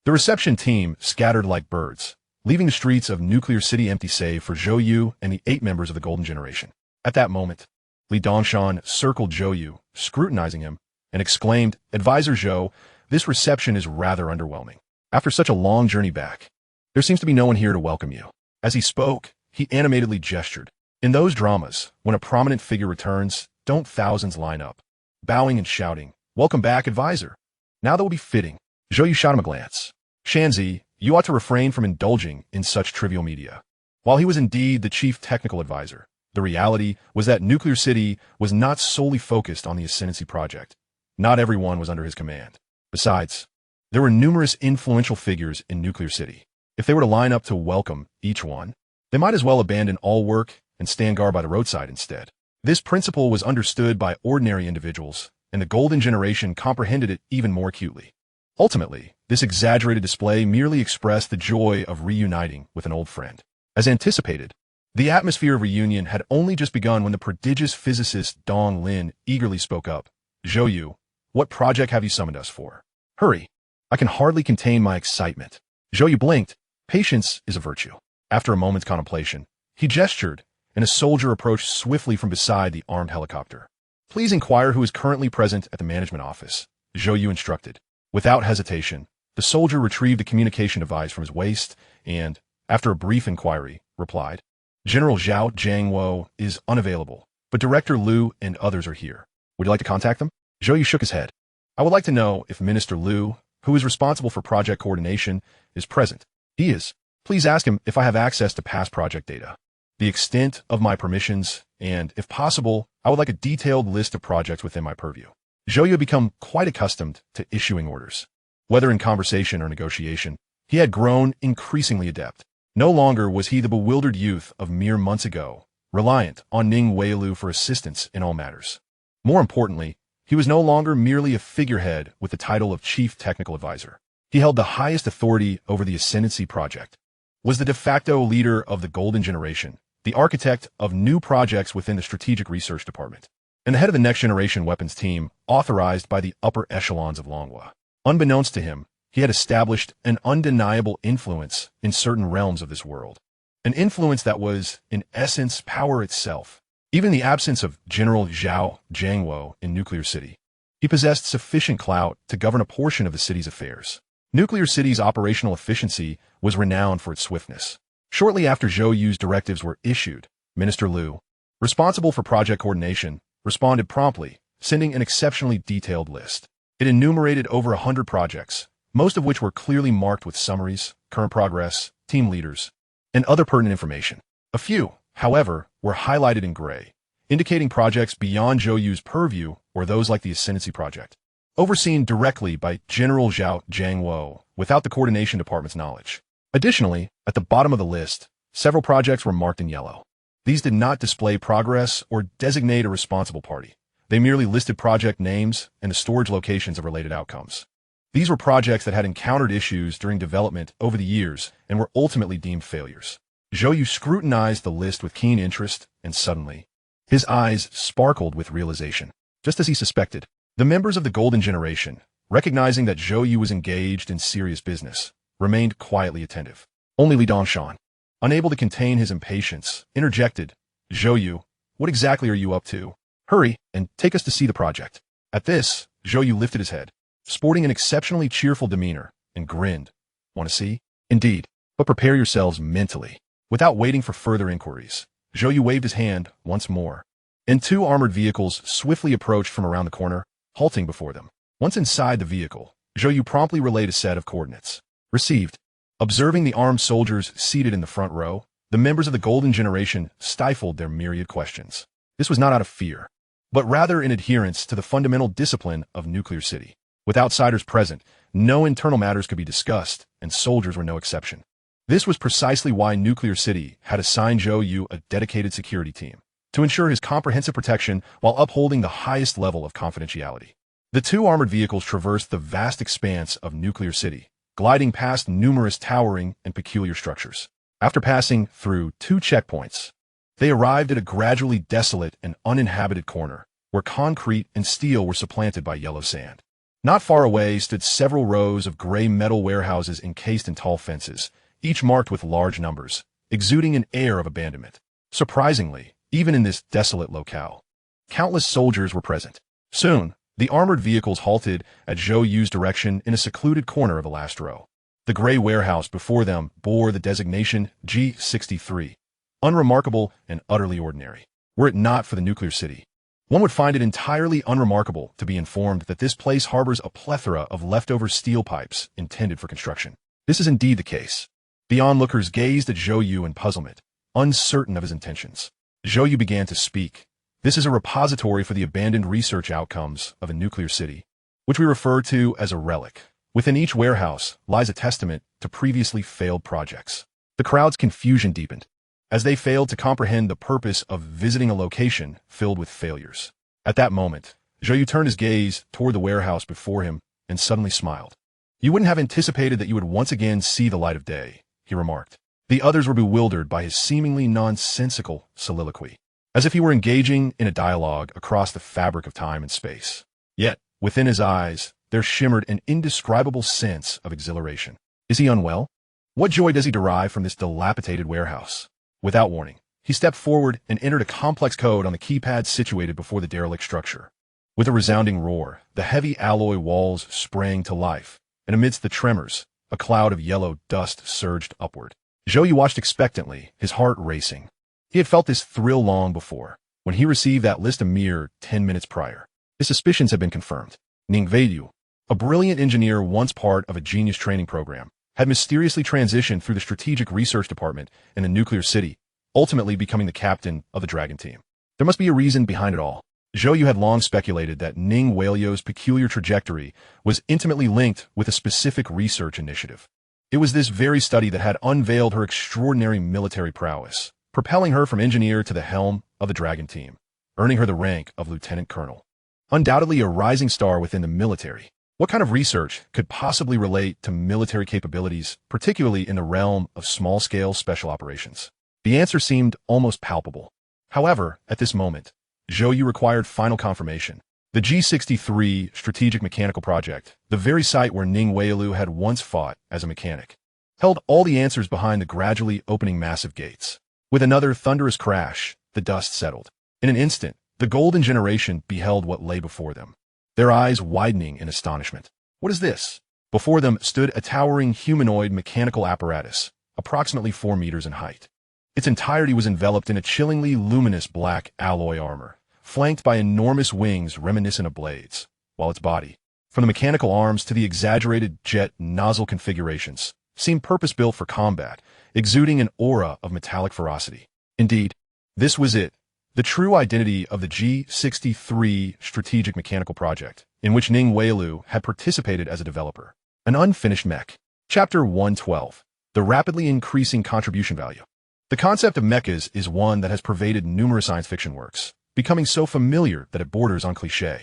the reception team scattered like birds, leaving the streets of Nuclear City empty save for Zhou Yu and the 8 members of the Golden Generation. At that moment, Li Dongshan circled Zhou Yu, scrutinizing him, and exclaimed, "Advisor Zhou, this reception is rather underwhelming. After such a long journey back, there seems to be no one here to welcome you." As he spoke, he animatedly gestured, In those dramas, when a prominent figure returns, don't thousands line up, bowing and shouting, "Welcome back, advisor." Now that would be fitting. Zhou Yu shot him a glance. "Shanzi, you ought to refrain from indulging in such trivial media." While he was indeed the chief technical advisor, the reality was that Nuclear City was not solely focused on the Ascendancy project. Not everyone was under his command. Besides, there were numerous influential figures in Nuclear City. If they were to line up to welcome each one, they might as well abandon all work and stand guard by the roadside instead. This principle was understood by ordinary individuals, and the Golden Generation comprehended it even more acutely. Ultimately, this exaggerated display merely expressed the joy of reuniting with an old friend. As anticipated, the atmosphere of reunion had only just begun when the prodigious physicist Dong Lin eagerly spoke up. "Zhou Yu, what project have you summoned us for? Hurry." I can hardly contain my excitement. Zhou Yu blinked. Patience is a virtue. After a moment's contemplation, he gestured, and a soldier approached swiftly from beside the armed helicopter. "Please inquire who is currently present at the management office," Zhou Yu instructed. Without hesitation, the soldier retrieved the communication device from his waist and, after a brief inquiry, replied, "General Zhao Jiangwo is unavailable, but Director Liu and others are here. Would you like to contact them?" Zhou Yu shook his head. "I would like to know if Minister Liu, who is responsible for project coordination, is present." "He is. Please ask him if I have access to past project data, the extent of my permissions, and, if possible, I would like a detailed list of projects within my purview." Zhou Yu had become quite accustomed to issuing orders. Whether in conversation or negotiation, he had grown increasingly adept. No longer was he the bewildered youth of mere months ago, reliant on Ning Weilu for assistance in all matters. More importantly, he was no longer merely a figurehead with the title of Chief Technical Advisor. He held the highest authority over the Ascendancy project, was the de facto leader of the Golden Generation, the architect of new projects within the Strategic Research Department, and the head of the Next Generation Weapons Team authorized by the upper echelons of Longguo. Unbeknownst to him, he had established an undeniable influence in certain realms of this world, an influence that was, in essence, power itself. Even in the absence of General Zhao Jiangwo in Nuclear City, he possessed sufficient clout to govern a portion of the city's affairs. Nuclear City's operational efficiency was renowned for its swiftness. Shortly after Zhou Yu's directives were issued, Minister Liu, responsible for project coordination, responded promptly, sending an exceptionally detailed list. It enumerated over 100 projects, most of which were clearly marked with summaries, current progress, team leaders, and other pertinent information. A few, however, were highlighted in gray, indicating projects beyond Zhou Yu's purview or those like the Ascendancy project, overseen directly by General Zhao Jiangwo without the coordination department's knowledge. Additionally, at the bottom of the list, several projects were marked in yellow. These did not display progress or designate a responsible party. They merely listed project names and the storage locations of related outcomes. These were projects that had encountered issues during development over the years and were ultimately deemed failures. Zhou Yu scrutinized the list with keen interest, and suddenly, his eyes sparkled with realization. Just as he suspected, the members of the Golden Generation, recognizing that Zhou Yu was engaged in serious business, remained quietly attentive. Only Li Dongshan, unable to contain his impatience, interjected, "Zhou Yu, what exactly are you up to? Hurry and take us to see the project." At this, Zhou Yu lifted his head, sporting an exceptionally cheerful demeanor, and grinned. "Want to see?" "Indeed, but prepare yourselves mentally." Without waiting for further inquiries, Zhou Yu waved his hand once more, and two armored vehicles swiftly approached from around the corner, halting before them. Once inside the vehicle, Zhou Yu promptly relayed a set of coordinates. Received. Observing the armed soldiers seated in the front row, the members of the Golden Generation stifled their myriad questions. This was not out of fear, but rather in adherence to the fundamental discipline of Nuclear City. With outsiders present, no internal matters could be discussed, and soldiers were no exception. This was precisely why Nuclear City had assigned Zhou Yu a dedicated security team, to ensure his comprehensive protection while upholding the highest level of confidentiality. The two armored vehicles traversed the vast expanse of Nuclear City, gliding past numerous towering and peculiar structures. After passing through two checkpoints, they arrived at a gradually desolate and uninhabited corner, where concrete and steel were supplanted by yellow sand. Not far away stood several rows of gray metal warehouses encased in tall fences, each marked with large numbers, exuding an air of abandonment. Surprisingly, even in this desolate locale, countless soldiers were present. Soon, the armored vehicles halted at Zhou Yu's direction in a secluded corner of the last row. The gray warehouse before them bore the designation G63, unremarkable and utterly ordinary. Were it not for the nuclear city, one would find it entirely unremarkable to be informed that this place harbors a plethora of leftover steel pipes intended for construction. This is indeed the case. The onlookers gazed at Zhou Yu in puzzlement, uncertain of his intentions. Zhou Yu began to speak. This is a repository for the abandoned research outcomes of a nuclear city, which we refer to as a relic. Within each warehouse lies a testament to previously failed projects. The crowd's confusion deepened, as they failed to comprehend the purpose of visiting a location filled with failures. At that moment, Zhou Yu turned his gaze toward the warehouse before him and suddenly smiled. "You wouldn't have anticipated that you would once again see the light of day," he remarked. The others were bewildered by his seemingly nonsensical soliloquy, as if he were engaging in a dialogue across the fabric of time and space. Yet, within his eyes, there shimmered an indescribable sense of exhilaration. Is he unwell? What joy does he derive from this dilapidated warehouse? Without warning, he stepped forward and entered a complex code on the keypad situated before the derelict structure. With a resounding roar, the heavy alloy walls sprang to life, and amidst the tremors, a cloud of yellow dust surged upward. Zhou Yu watched expectantly, his heart racing. He had felt this thrill long before, when he received that list a mere 10 minutes prior. His suspicions had been confirmed. Longguo Yu, a brilliant engineer once part of a genius training program, had mysteriously transitioned through the strategic research department in the nuclear city, ultimately becoming the captain of the Dragon team. There must be a reason behind it all. Zhou Yu had long speculated that Longguo Yu's peculiar trajectory was intimately linked with a specific research initiative. It was this very study that had unveiled her extraordinary military prowess, propelling her from engineer to the helm of the Dragon team, earning her the rank of lieutenant colonel. Undoubtedly a rising star within the military. What kind of research could possibly relate to military capabilities, particularly in the realm of small-scale special operations? The answer seemed almost palpable. However, at this moment, Zhou Yu required final confirmation. The G63 Strategic Mechanical Project, the very site where Longguo had once fought as a mechanic, held all the answers behind the gradually opening massive gates. With another thunderous crash, the dust settled. In an instant, the golden generation beheld what lay before them, their eyes widening in astonishment. What is this? Before them stood a towering humanoid mechanical apparatus, approximately 4 meters in height. Its entirety was enveloped in a chillingly luminous black alloy armor, flanked by enormous wings reminiscent of blades, while its body, from the mechanical arms to the exaggerated jet nozzle configurations, seemed purpose-built for combat, exuding an aura of metallic ferocity. Indeed, this was it, the true identity of the G63 Strategic Mechanical Project, in which Longguo had participated as a developer. An unfinished mech. Chapter 112. The rapidly increasing contribution value. The concept of mechas is one that has pervaded numerous science fiction works, becoming so familiar that it borders on cliché.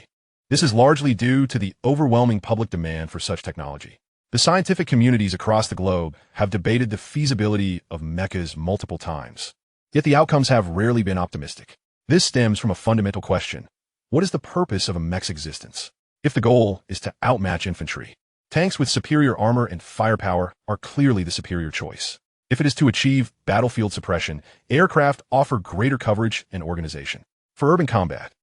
This is largely due to the overwhelming public demand for such technology. The scientific communities across the globe have debated the feasibility of mechas multiple times, yet the outcomes have rarely been optimistic. This stems from a fundamental question. What is the purpose of a mech's existence? If the goal is to outmatch infantry, tanks with superior armor and firepower are clearly the superior choice. If it is to achieve battlefield suppression, aircraft offer greater coverage and organization. For urban combat,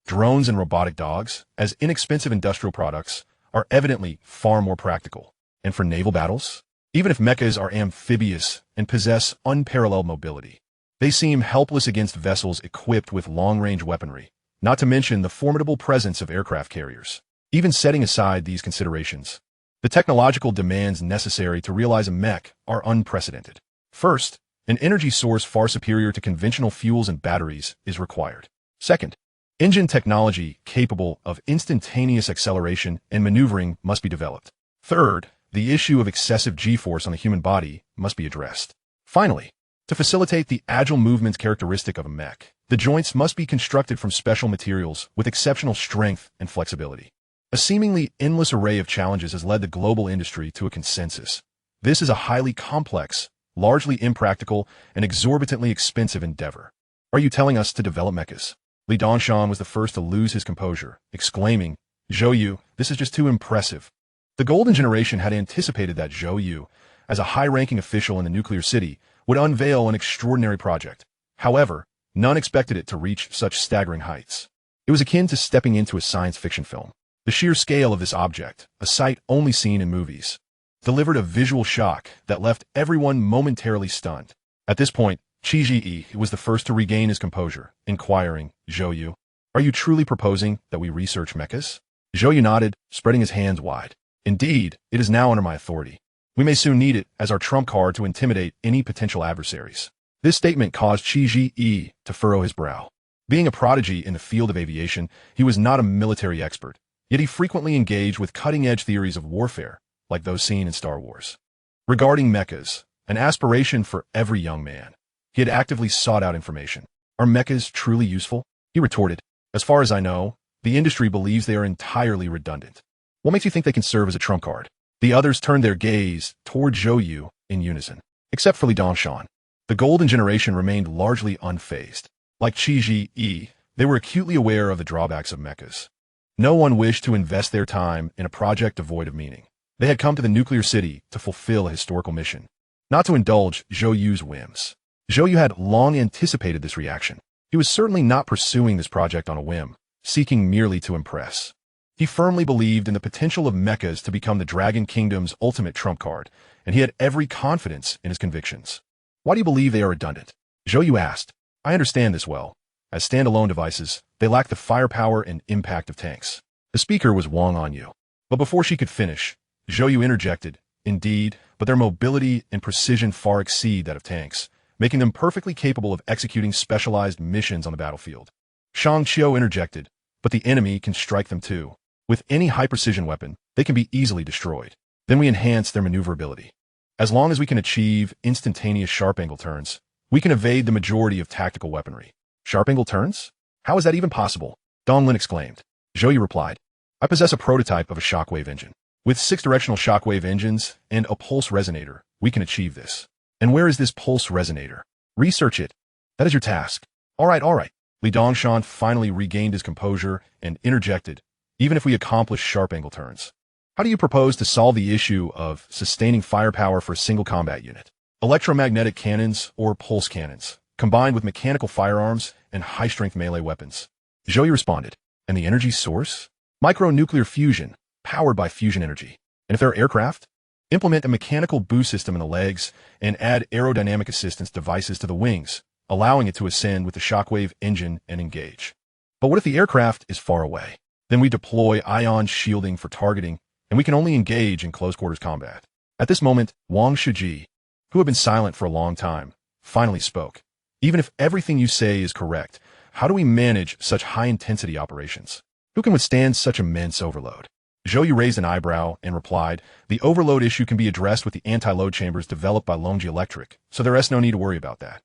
drones and robotic dogs, as inexpensive industrial products, are evidently far more practical. And for naval battles, even if mechas are amphibious and possess unparalleled mobility, they seem helpless against vessels equipped with long-range weaponry, not to mention the formidable presence of aircraft carriers. Even setting aside these considerations, the technological demands necessary to realize a mech are unprecedented. First, an energy source far superior to conventional fuels and batteries is required. Second, engine technology capable of instantaneous acceleration and maneuvering must be developed. Third, the issue of excessive G-force on the human body must be addressed. Finally, to facilitate the agile movements characteristic of a mech, the joints must be constructed from special materials with exceptional strength and flexibility. A seemingly endless array of challenges has led the global industry to a consensus. This is a highly complex, largely impractical, and exorbitantly expensive endeavor. Are you telling us to develop mechas? Li Dongshan was the first to lose his composure, exclaiming, "Zhou Yu, this is just too impressive." The Golden Generation had anticipated that Zhou Yu, as a high-ranking official in the nuclear city, would unveil an extraordinary project. However, none expected it to reach such staggering heights. It was akin to stepping into a science fiction film. The sheer scale of this object, a sight only seen in movies, delivered a visual shock that left everyone momentarily stunned. At this point, Qi was the first to regain his composure, inquiring, Zhou You, are you truly proposing that we research mechas? Zhou Yu nodded, spreading his hands wide. Indeed, it is now under my authority. We may soon need it as our trump card to intimidate any potential adversaries. This statement caused Qi to furrow his brow. Being a prodigy in the field of aviation, he was not a military expert, yet he frequently engaged with cutting-edge theories of warfare, like those seen in Star Wars. Regarding mechas, an aspiration for every young man, he had actively sought out information. Are mechas truly useful? He retorted. As far as I know, the industry believes they are entirely redundant. What makes you think they can serve as a trump card? The others turned their gaze toward Zhou Yu in unison, except for Li Dongshan. The golden generation remained largely unfazed. Like Qi, they were acutely aware of the drawbacks of mechas. No one wished to invest their time in a project devoid of meaning. They had come to the nuclear city to fulfill a historical mission, not to indulge Zhou Yu's whims. Zhou Yu had long anticipated this reaction. He was certainly not pursuing this project on a whim, seeking merely to impress. He firmly believed in the potential of mechas to become the Dragon Kingdom's ultimate trump card, and he had every confidence in his convictions. Why do you believe they are redundant? Zhou Yu asked. I understand this well. As standalone devices, they lack the firepower and impact of tanks. The speaker was Wang Yu. But before she could finish, Zhou Yu interjected, Indeed, but their mobility and precision far exceed that of tanks, making them perfectly capable of executing specialized missions on the battlefield. Shang Qiu interjected, but the enemy can strike them too. With any high-precision weapon, they can be easily destroyed. Then we enhance their maneuverability. As long as we can achieve instantaneous sharp-angle turns, we can evade the majority of tactical weaponry. Sharp-angle turns? How is that even possible? Donglin exclaimed. Zhou Yu replied, I possess a prototype of a shockwave engine. With 6 directional shockwave engines and a pulse resonator, we can achieve this. And where is this pulse resonator? Research it. That is your task. All right. Li Dongshan finally regained his composure and interjected, even if we accomplish sharp-angle turns. How do you propose to solve the issue of sustaining firepower for a single combat unit? Electromagnetic cannons or pulse cannons, combined with mechanical firearms and high-strength melee weapons. Zhou Yu responded. And the energy source? Micronuclear fusion, powered by fusion energy. And if there are aircraft? Implement a mechanical boost system in the legs and add aerodynamic assistance devices to the wings, allowing it to ascend with the shockwave engine and engage. But what if the aircraft is far away? Then we deploy ion shielding for targeting, and we can only engage in close-quarters combat. At this moment, Wang Shiji, who had been silent for a long time, finally spoke. Even if everything you say is correct, how do we manage such high-intensity operations? Who can withstand such immense overload? Zhou Yu raised an eyebrow and replied, the overload issue can be addressed with the anti-load chambers developed by Longguo Electric, so there is no need to worry about that.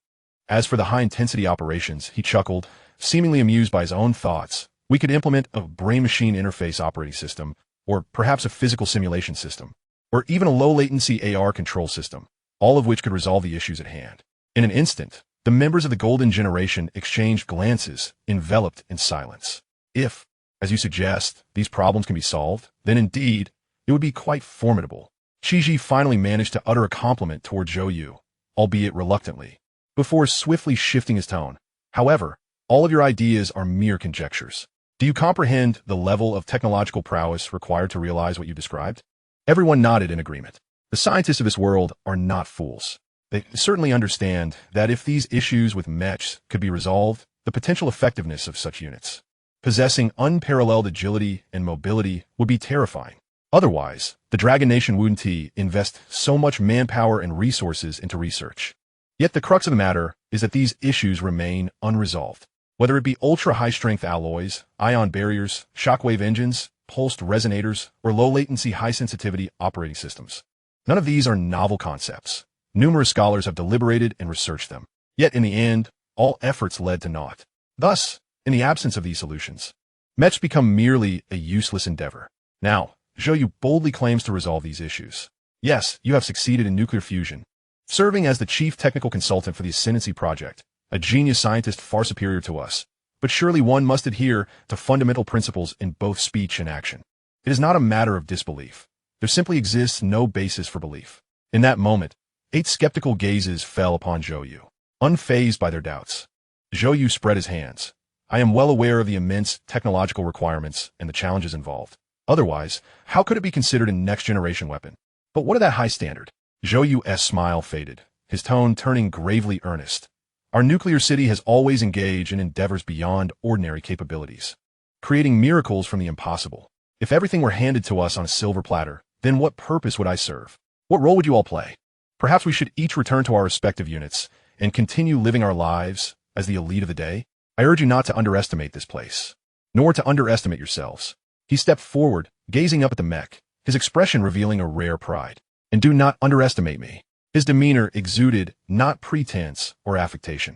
As for the high-intensity operations, he chuckled, seemingly amused by his own thoughts. We could implement a brain-machine interface operating system, or perhaps a physical simulation system, or even a low-latency AR control system, all of which could resolve the issues at hand. In an instant, the members of the Golden Generation exchanged glances, enveloped in silence. If, as you suggest, these problems can be solved, then indeed, it would be quite formidable. Qi finally managed to utter a compliment toward Zhou Yu, albeit reluctantly, before swiftly shifting his tone. However, all of your ideas are mere conjectures. Do you comprehend the level of technological prowess required to realize what you described? Everyone nodded in agreement. The scientists of this world are not fools. They certainly understand that if these issues with mechs could be resolved, the potential effectiveness of such units, possessing unparalleled agility and mobility, would be terrifying. Otherwise, the Dragon Nation wouldn't invest so much manpower and resources into research. Yet the crux of the matter is that these issues remain unresolved. Whether it be ultra-high-strength alloys, ion barriers, shockwave engines, pulsed resonators, or low-latency high-sensitivity operating systems. None of these are novel concepts. Numerous scholars have deliberated and researched them. Yet in the end, all efforts led to naught. Thus, in the absence of these solutions, mechs become merely a useless endeavor. Now, Zhou Yu boldly claims to resolve these issues. Yes, you have succeeded in nuclear fusion, serving as the chief technical consultant for the Ascendancy Project, a genius scientist far superior to us. But surely one must adhere to fundamental principles in both speech and action. It is not a matter of disbelief. There simply exists no basis for belief. In that moment, 8 skeptical gazes fell upon Zhou Yu, unfazed by their doubts. Zhou Yu spread his hands. I am well aware of the immense technological requirements and the challenges involved. Otherwise, how could it be considered a next-generation weapon? But what of that high standard? Zhou Yu's smile faded, his tone turning gravely earnest. Our nuclear city has always engaged in endeavors beyond ordinary capabilities, creating miracles from the impossible. If everything were handed to us on a silver platter, then what purpose would I serve? What role would you all play? Perhaps we should each return to our respective units and continue living our lives as the elite of the day. I urge you not to underestimate this place, nor to underestimate yourselves. He stepped forward, gazing up at the mech, his expression revealing a rare pride. And do not underestimate me. His demeanor exuded not pretense or affectation,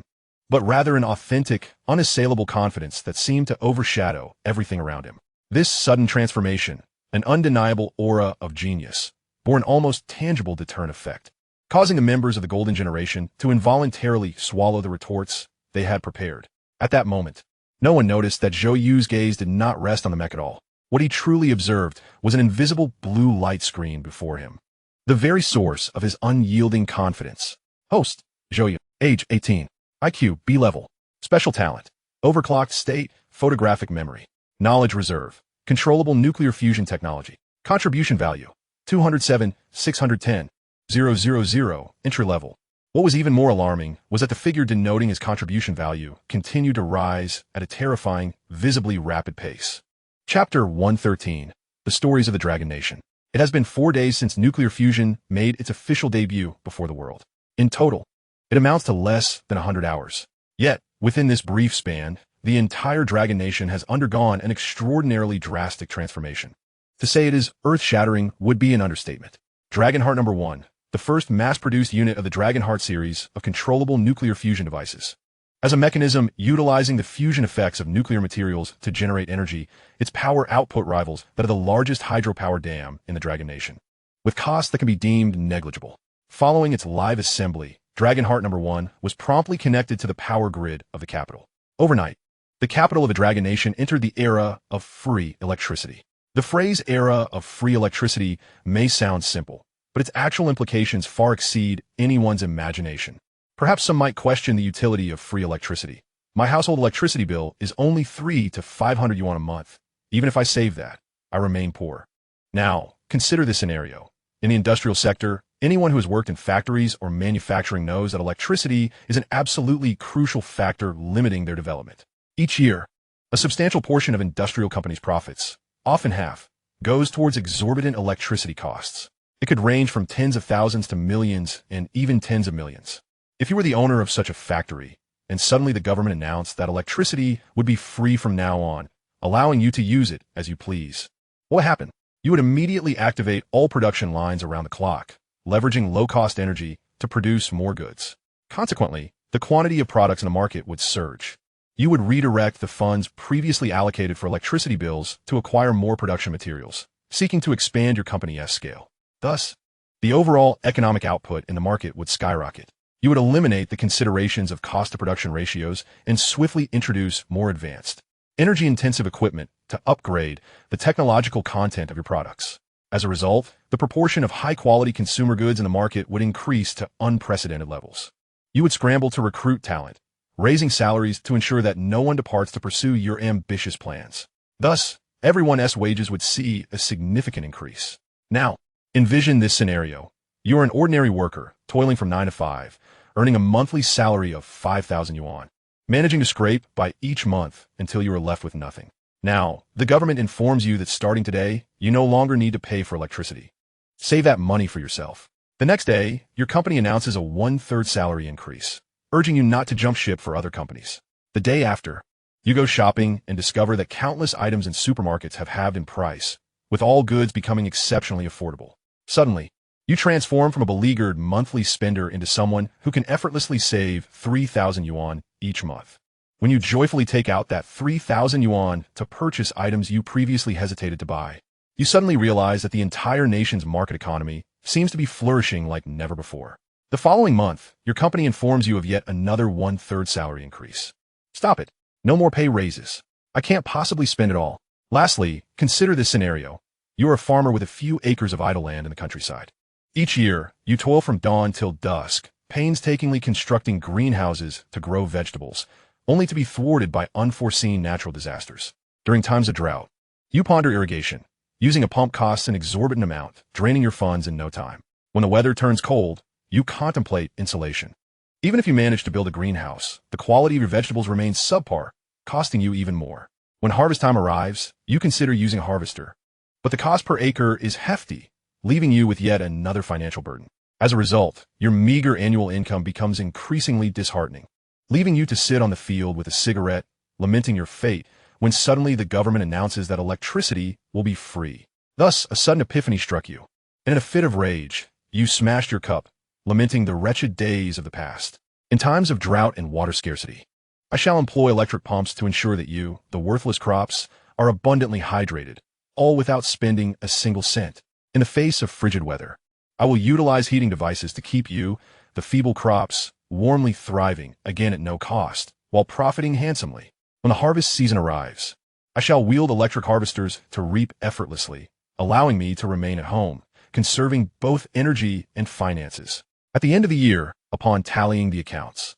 but rather an authentic, unassailable confidence that seemed to overshadow everything around him. This sudden transformation, an undeniable aura of genius, bore an almost tangible deterrent effect, causing the members of the Golden Generation to involuntarily swallow the retorts they had prepared. At that moment, no one noticed that Zhou Yu's gaze did not rest on the mech at all. What he truly observed was an invisible blue light screen before him, the very source of his unyielding confidence. Host, Zhou You, age 18, IQ B-level, special talent, overclocked state, photographic memory, knowledge reserve, controllable nuclear fusion technology, contribution value, 207, 610, 000, entry level. What was even more alarming was that the figure denoting his contribution value continued to rise at a terrifying, visibly rapid pace. Chapter 113, The Stories of the Dragon Nation. It has been 4 days since nuclear fusion made its official debut before the world. In total, it amounts to less than 100 hours. Yet, within this brief span, the entire Dragon Nation has undergone an extraordinarily drastic transformation. To say it is earth-shattering would be an understatement. Dragonheart No. 1, the first mass-produced unit of the Dragonheart series of controllable nuclear fusion devices. As a mechanism utilizing the fusion effects of nuclear materials to generate energy, its power output rivals that of the largest hydropower dam in the Dragon Nation, with costs that can be deemed negligible. Following its live assembly, Dragonheart No. 1 was promptly connected to the power grid of the capital. Overnight, the capital of the Dragon Nation entered the era of free electricity. The phrase era of free electricity may sound simple, but its actual implications far exceed anyone's imagination. Perhaps some might question the utility of free electricity. My household electricity bill is only 300 to 500 yuan a month. Even if I save that, I remain poor. Now, consider this scenario. In the industrial sector, anyone who has worked in factories or manufacturing knows that electricity is an absolutely crucial factor limiting their development. Each year, a substantial portion of industrial companies' profits, often half, goes towards exorbitant electricity costs. It could range from tens of thousands to millions and even tens of millions. If you were the owner of such a factory, and suddenly the government announced that electricity would be free from now on, allowing you to use it as you please, what would happen? You would immediately activate all production lines around the clock, leveraging low-cost energy to produce more goods. Consequently, the quantity of products in the market would surge. You would redirect the funds previously allocated for electricity bills to acquire more production materials, seeking to expand your company's scale. Thus, the overall economic output in the market would skyrocket. You would eliminate the considerations of cost-to-production ratios and swiftly introduce more advanced, energy-intensive equipment to upgrade the technological content of your products. As a result, the proportion of high-quality consumer goods in the market would increase to unprecedented levels. You would scramble to recruit talent, raising salaries to ensure that no one departs to pursue your ambitious plans. Thus, everyone's wages would see a significant increase. Now, envision this scenario. You are an ordinary worker, toiling from 9 to 5, earning a monthly salary of 5,000 yuan, managing to scrape by each month until you are left with nothing. Now, the government informs you that starting today, you no longer need to pay for electricity. Save that money for yourself. The next day, your company announces a 1/3 salary increase, urging you not to jump ship for other companies. The day after, you go shopping and discover that countless items in supermarkets have halved in price, with all goods becoming exceptionally affordable. Suddenly, you transform from a beleaguered monthly spender into someone who can effortlessly save 3,000 yuan each month. When you joyfully take out that 3,000 yuan to purchase items you previously hesitated to buy, you suddenly realize that the entire nation's market economy seems to be flourishing like never before. The following month, your company informs you of yet another 1/3 salary increase. Stop it. No more pay raises. I can't possibly spend it all. Lastly, consider this scenario. You are a farmer with a few acres of idle land in the countryside. Each year, you toil from dawn till dusk, painstakingly constructing greenhouses to grow vegetables, only to be thwarted by unforeseen natural disasters. During times of drought, you ponder irrigation. Using a pump costs an exorbitant amount, draining your funds in no time. When the weather turns cold, you contemplate insulation. Even if you manage to build a greenhouse, the quality of your vegetables remains subpar, costing you even more. When harvest time arrives, you consider using a harvester, but the cost per acre is hefty, leaving you with yet another financial burden. As a result, your meager annual income becomes increasingly disheartening, leaving you to sit on the field with a cigarette, lamenting your fate, when suddenly the government announces that electricity will be free. Thus, a sudden epiphany struck you, and in a fit of rage, you smashed your cup, lamenting the wretched days of the past. In times of drought and water scarcity, I shall employ electric pumps to ensure that you, the worthless crops, are abundantly hydrated, all without spending a single cent. In the face of frigid weather, I will utilize heating devices to keep you, the feeble crops, warmly thriving, again at no cost, while profiting handsomely. When the harvest season arrives, I shall wield electric harvesters to reap effortlessly, allowing me to remain at home, conserving both energy and finances. At the end of the year, upon tallying the accounts,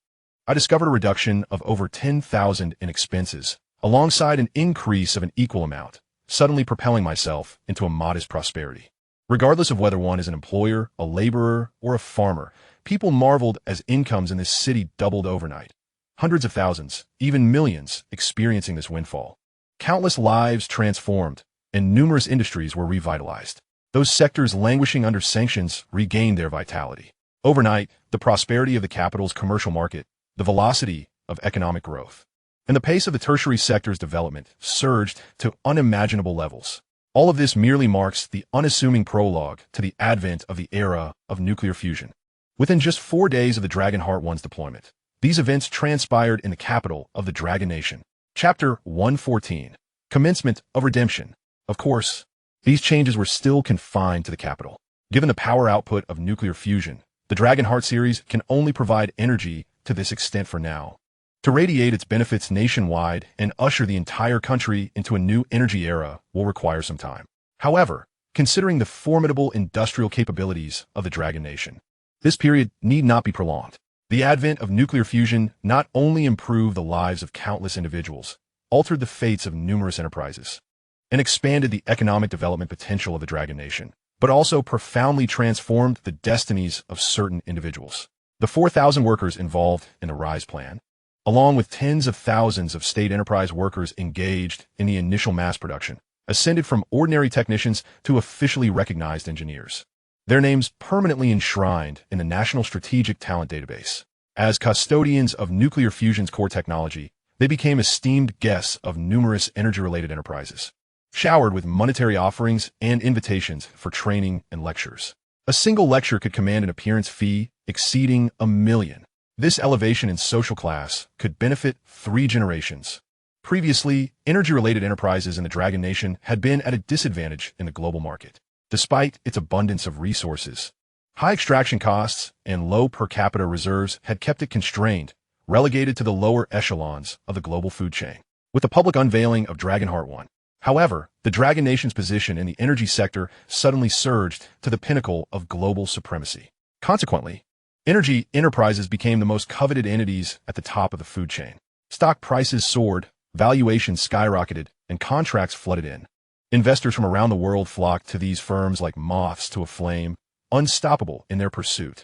I discovered a reduction of over 10,000 in expenses, alongside an increase of an equal amount, suddenly propelling myself into a modest prosperity. Regardless of whether one is an employer, a laborer, or a farmer, people marveled as incomes in this city doubled overnight. Hundreds of thousands, even millions, experiencing this windfall. Countless lives transformed, and numerous industries were revitalized. Those sectors languishing under sanctions regained their vitality. Overnight, the prosperity of the capital's commercial market, the velocity of economic growth, and the pace of the tertiary sector's development surged to unimaginable levels. All of this merely marks the unassuming prologue to the advent of the era of nuclear fusion. Within just 4 days of the Dragon Heart 1's deployment, these events transpired in the capital of the Dragon Nation. Chapter 114. Commencement of Redemption. Of course, these changes were still confined to the capital. Given the power output of nuclear fusion, the Dragon Heart series can only provide energy to this extent for now. To radiate its benefits nationwide and usher the entire country into a new energy era will require some time. However, considering the formidable industrial capabilities of the Dragon Nation, this period need not be prolonged. The advent of nuclear fusion not only improved the lives of countless individuals, altered the fates of numerous enterprises, and expanded the economic development potential of the Dragon Nation, but also profoundly transformed the destinies of certain individuals. The 4,000 workers involved in the RISE plan, along with tens of thousands of state enterprise workers engaged in the initial mass production, ascended from ordinary technicians to officially recognized engineers. Their names permanently enshrined in the National Strategic Talent Database. As custodians of nuclear fusion's core technology, they became esteemed guests of numerous energy-related enterprises, showered with monetary offerings and invitations for training and lectures. A single lecture could command an appearance fee exceeding $1 million. This elevation in social class could benefit 3 generations. Previously, energy-related enterprises in the Dragon Nation had been at a disadvantage in the global market. Despite its abundance of resources, high extraction costs and low per capita reserves had kept it constrained, relegated to the lower echelons of the global food chain. With the public unveiling of Dragon Heart 1, however, the Dragon Nation's position in the energy sector suddenly surged to the pinnacle of global supremacy. Consequently, energy enterprises became the most coveted entities at the top of the food chain. Stock prices soared, valuations skyrocketed, and contracts flooded in. Investors from around the world flocked to these firms like moths to a flame, unstoppable in their pursuit.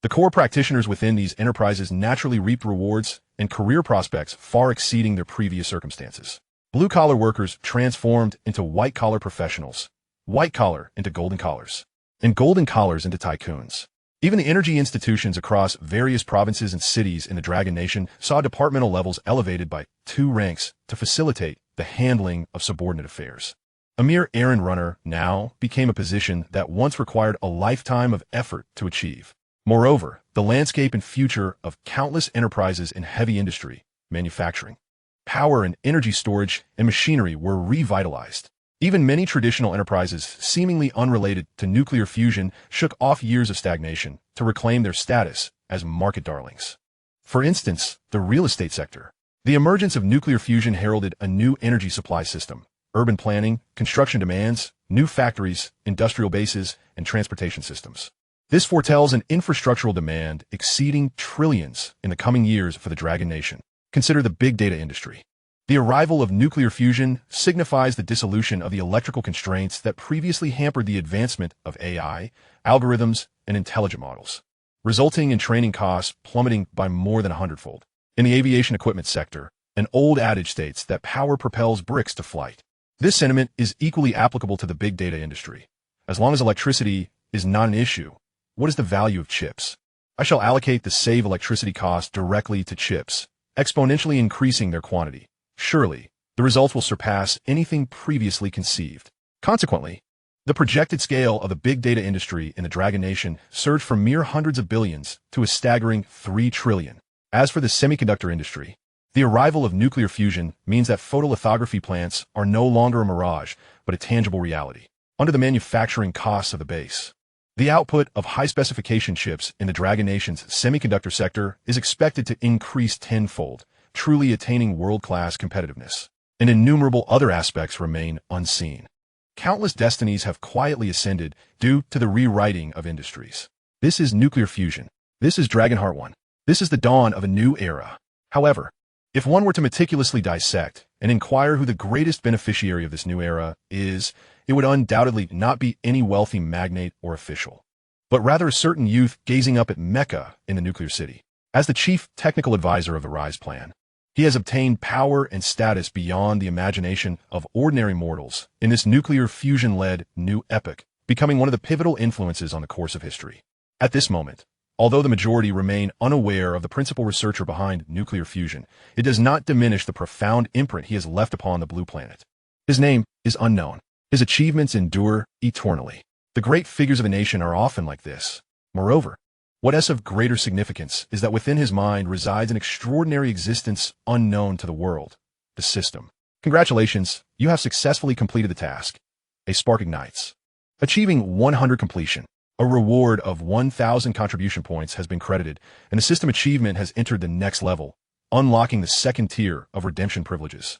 The core practitioners within these enterprises naturally reaped rewards and career prospects far exceeding their previous circumstances. Blue-collar workers transformed into white-collar professionals, white-collar into golden collars, and golden collars into tycoons. Even the energy institutions across various provinces and cities in the Dragon Nation saw departmental levels elevated by 2 ranks to facilitate the handling of subordinate affairs. A mere errand runner now became a position that once required a lifetime of effort to achieve. Moreover, the landscape and future of countless enterprises in heavy industry, manufacturing, power and energy storage, and machinery were revitalized. Even many traditional enterprises seemingly unrelated to nuclear fusion shook off years of stagnation to reclaim their status as market darlings. For instance, the real estate sector. The emergence of nuclear fusion heralded a new energy supply system, urban planning, construction demands, new factories, industrial bases, and transportation systems. This foretells an infrastructural demand exceeding trillions in the coming years for the Dragon Nation. Consider the big data industry. The arrival of nuclear fusion signifies the dissolution of the electrical constraints that previously hampered the advancement of AI, algorithms, and intelligent models. resulting in training costs plummeting by more than 100-fold. In the aviation equipment sector, an old adage states that power propels bricks to flight. This sentiment is equally applicable to the big data industry. As long as electricity is not an issue, what is the value of chips? I shall allocate the save electricity cost directly to chips, exponentially increasing their quantity. Surely, the results will surpass anything previously conceived. Consequently, the projected scale of the big data industry in the Dragon Nation surged from mere hundreds of billions to a staggering 3 trillion. As for the semiconductor industry, the arrival of nuclear fusion means that photolithography plants are no longer a mirage, but a tangible reality. Under the manufacturing costs of the base, the output of high-specification chips in the Dragon Nation's semiconductor sector is expected to increase tenfold, truly attaining world-class competitiveness. And innumerable other aspects remain unseen. Countless destinies have quietly ascended due to the rewriting of industries. This is nuclear fusion. This is Dragonheart 1. This is the dawn of a new era. However, if one were to meticulously dissect and inquire who the greatest beneficiary of this new era is, it would undoubtedly not be any wealthy magnate or official, but rather a certain youth gazing up at Mecca in the nuclear city. As the chief technical advisor of the Rise Plan, he has obtained power and status beyond the imagination of ordinary mortals in this nuclear fusion-led new epoch, becoming one of the pivotal influences on the course of history. At this moment, although the majority remain unaware of the principal researcher behind nuclear fusion, it does not diminish the profound imprint he has left upon the blue planet. His name is unknown. His achievements endure eternally. The great figures of a nation are often like this. Moreover, what is of greater significance is that within his mind resides an extraordinary existence unknown to the world, the system. Congratulations, you have successfully completed the task. A spark ignites. Achieving 100 completion. A reward of 1,000 contribution points has been credited, and the system achievement has entered the next level, unlocking the second tier of redemption privileges.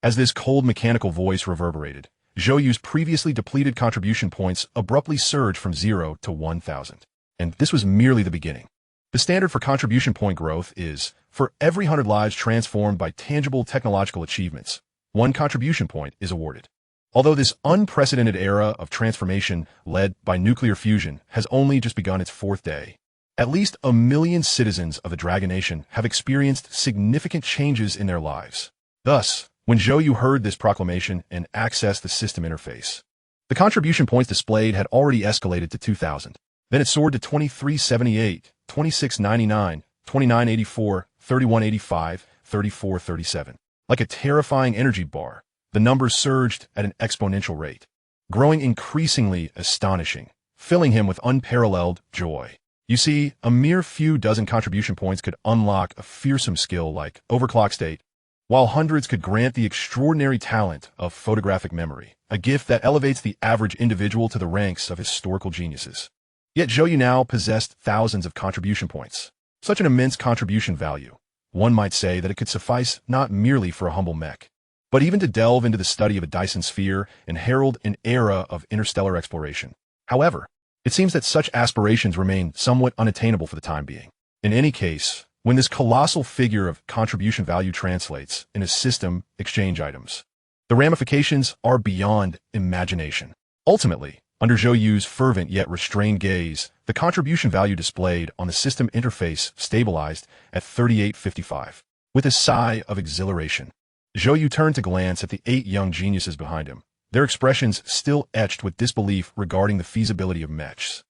As this cold mechanical voice reverberated, Zhou Yu's previously depleted contribution points abruptly surged from 0 to 1,000. And this was merely the beginning. The standard for contribution point growth is, for every 100 lives transformed by tangible technological achievements, 1 contribution point is awarded. Although this unprecedented era of transformation led by nuclear fusion has only just begun its 4th day, at least 1 million citizens of the Dragon Nation have experienced significant changes in their lives. Thus, when Zhou You heard this proclamation and accessed the system interface, the contribution points displayed had already escalated to 2,000. Then it soared to 2378, 2699, 2984, 3185, 3437. Like a terrifying energy bar, the numbers surged at an exponential rate, growing increasingly astonishing, filling him with unparalleled joy. You see, a mere few dozen contribution points could unlock a fearsome skill like overclock state, while hundreds could grant the extraordinary talent of photographic memory, a gift that elevates the average individual to the ranks of historical geniuses. Yet Zhou You now possessed thousands of contribution points. Such an immense contribution value. One might say that it could suffice not merely for a humble mech, but even to delve into the study of a Dyson sphere and herald an era of interstellar exploration. However, it seems that such aspirations remain somewhat unattainable for the time being. In any case, when this colossal figure of contribution value translates into system exchange items, the ramifications are beyond imagination. Ultimately, under Zhou Yu's fervent yet restrained gaze, the contribution value displayed on the system interface stabilized at 3855. With a sigh of exhilaration, Zhou Yu turned to glance at the 8 young geniuses behind him, their expressions still etched with disbelief regarding the feasibility of mechs.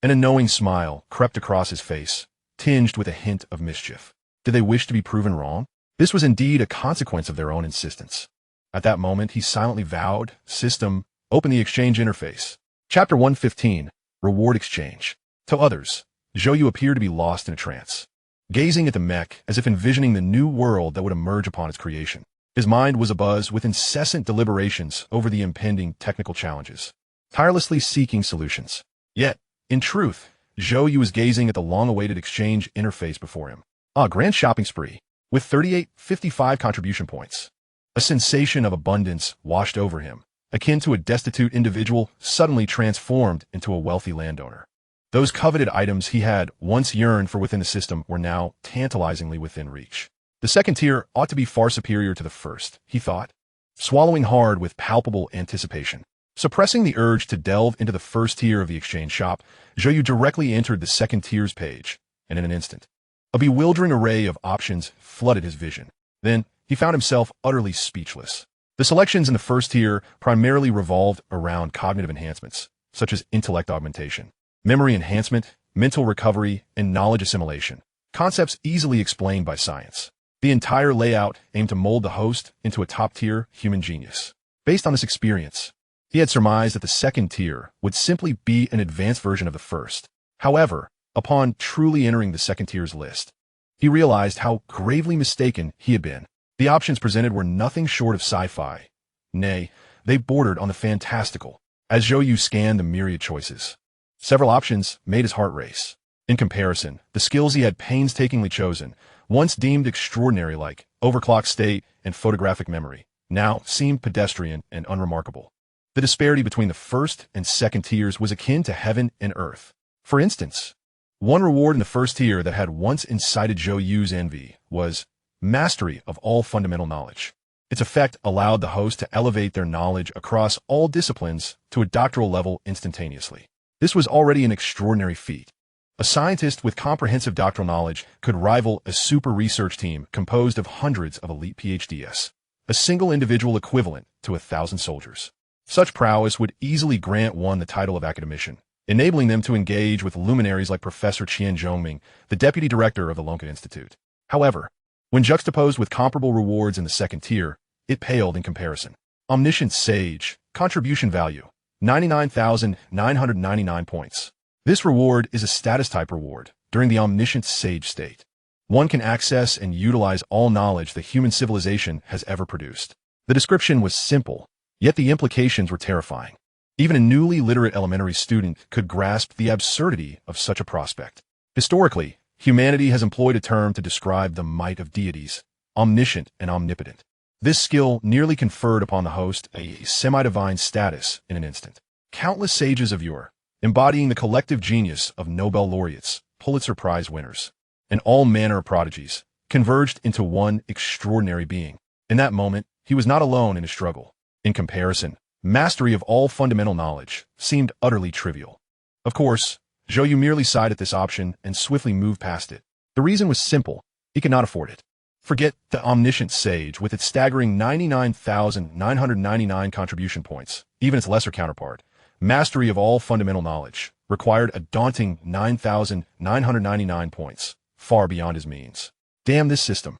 And a knowing smile crept across his face, tinged with a hint of mischief. Did they wish to be proven wrong? This was indeed a consequence of their own insistence. At that moment, he silently vowed, "System, open the exchange interface." Chapter 115, Reward Exchange. To others, Zhou Yu appeared to be lost in a trance, gazing at the mech as if envisioning the new world that would emerge upon its creation. His mind was abuzz with incessant deliberations over the impending technical challenges, tirelessly seeking solutions. Yet, in truth, Zhou Yu was gazing at the long-awaited exchange interface before him. A grand shopping spree, with 3855 contribution points. A sensation of abundance washed over him, akin to a destitute individual suddenly transformed into a wealthy landowner. Those coveted items he had once yearned for within the system were now tantalizingly within reach. The second tier ought to be far superior to the first, he thought, swallowing hard with palpable anticipation. Suppressing the urge to delve into the first tier of the exchange shop, Zhou You directly entered the second tier's page, and in an instant, a bewildering array of options flooded his vision. Then, he found himself utterly speechless. The selections in the first tier primarily revolved around cognitive enhancements, such as intellect augmentation, memory enhancement, mental recovery, and knowledge assimilation, concepts easily explained by science. The entire layout aimed to mold the host into a top-tier human genius. Based on this experience, he had surmised that the second tier would simply be an advanced version of the first. However, upon truly entering the second tier's list, he realized how gravely mistaken he had been. The options presented were nothing short of sci-fi. Nay, they bordered on the fantastical. As Zhou Yu scanned the myriad choices, several options made his heart race. In comparison, the skills he had painstakingly chosen, once deemed extraordinary like overclock state and photographic memory, now seemed pedestrian and unremarkable. The disparity between the first and second tiers was akin to heaven and earth. For instance, one reward in the first tier that had once incited Zhou Yu's envy was mastery of all fundamental knowledge. Its effect allowed the host to elevate their knowledge across all disciplines to a doctoral level instantaneously. This was already an extraordinary feat. A scientist with comprehensive doctoral knowledge could rival a super research team composed of hundreds of elite PhDs, a single individual equivalent to 1,000 soldiers. Such prowess would easily grant one the title of academician, enabling them to engage with luminaries like Professor Qian Zhongming, the deputy director of the Longguo Institute. However, when juxtaposed with comparable rewards in the second tier, it paled in comparison. Omniscient Sage, contribution value, 99,999 points. This reward is a status-type reward during the Omniscient Sage state. One can access and utilize all knowledge the human civilization has ever produced. The description was simple, yet the implications were terrifying. Even a newly literate elementary student could grasp the absurdity of such a prospect. Historically, humanity has employed a term to describe the might of deities, omniscient and omnipotent. This skill nearly conferred upon the host a semi-divine status in an instant. Countless sages of yore, embodying the collective genius of Nobel laureates, Pulitzer Prize winners, and all manner of prodigies, converged into one extraordinary being. In that moment, he was not alone in his struggle. In comparison, mastery of all fundamental knowledge seemed utterly trivial. Of course, Zhou Yu merely sighed at this option and swiftly moved past it. The reason was simple: he could not afford it. Forget the Omniscient Sage with its staggering 99,999 contribution points, even its lesser counterpart. Mastery of all fundamental knowledge required a daunting 9,999 points, far beyond his means. Damn this system.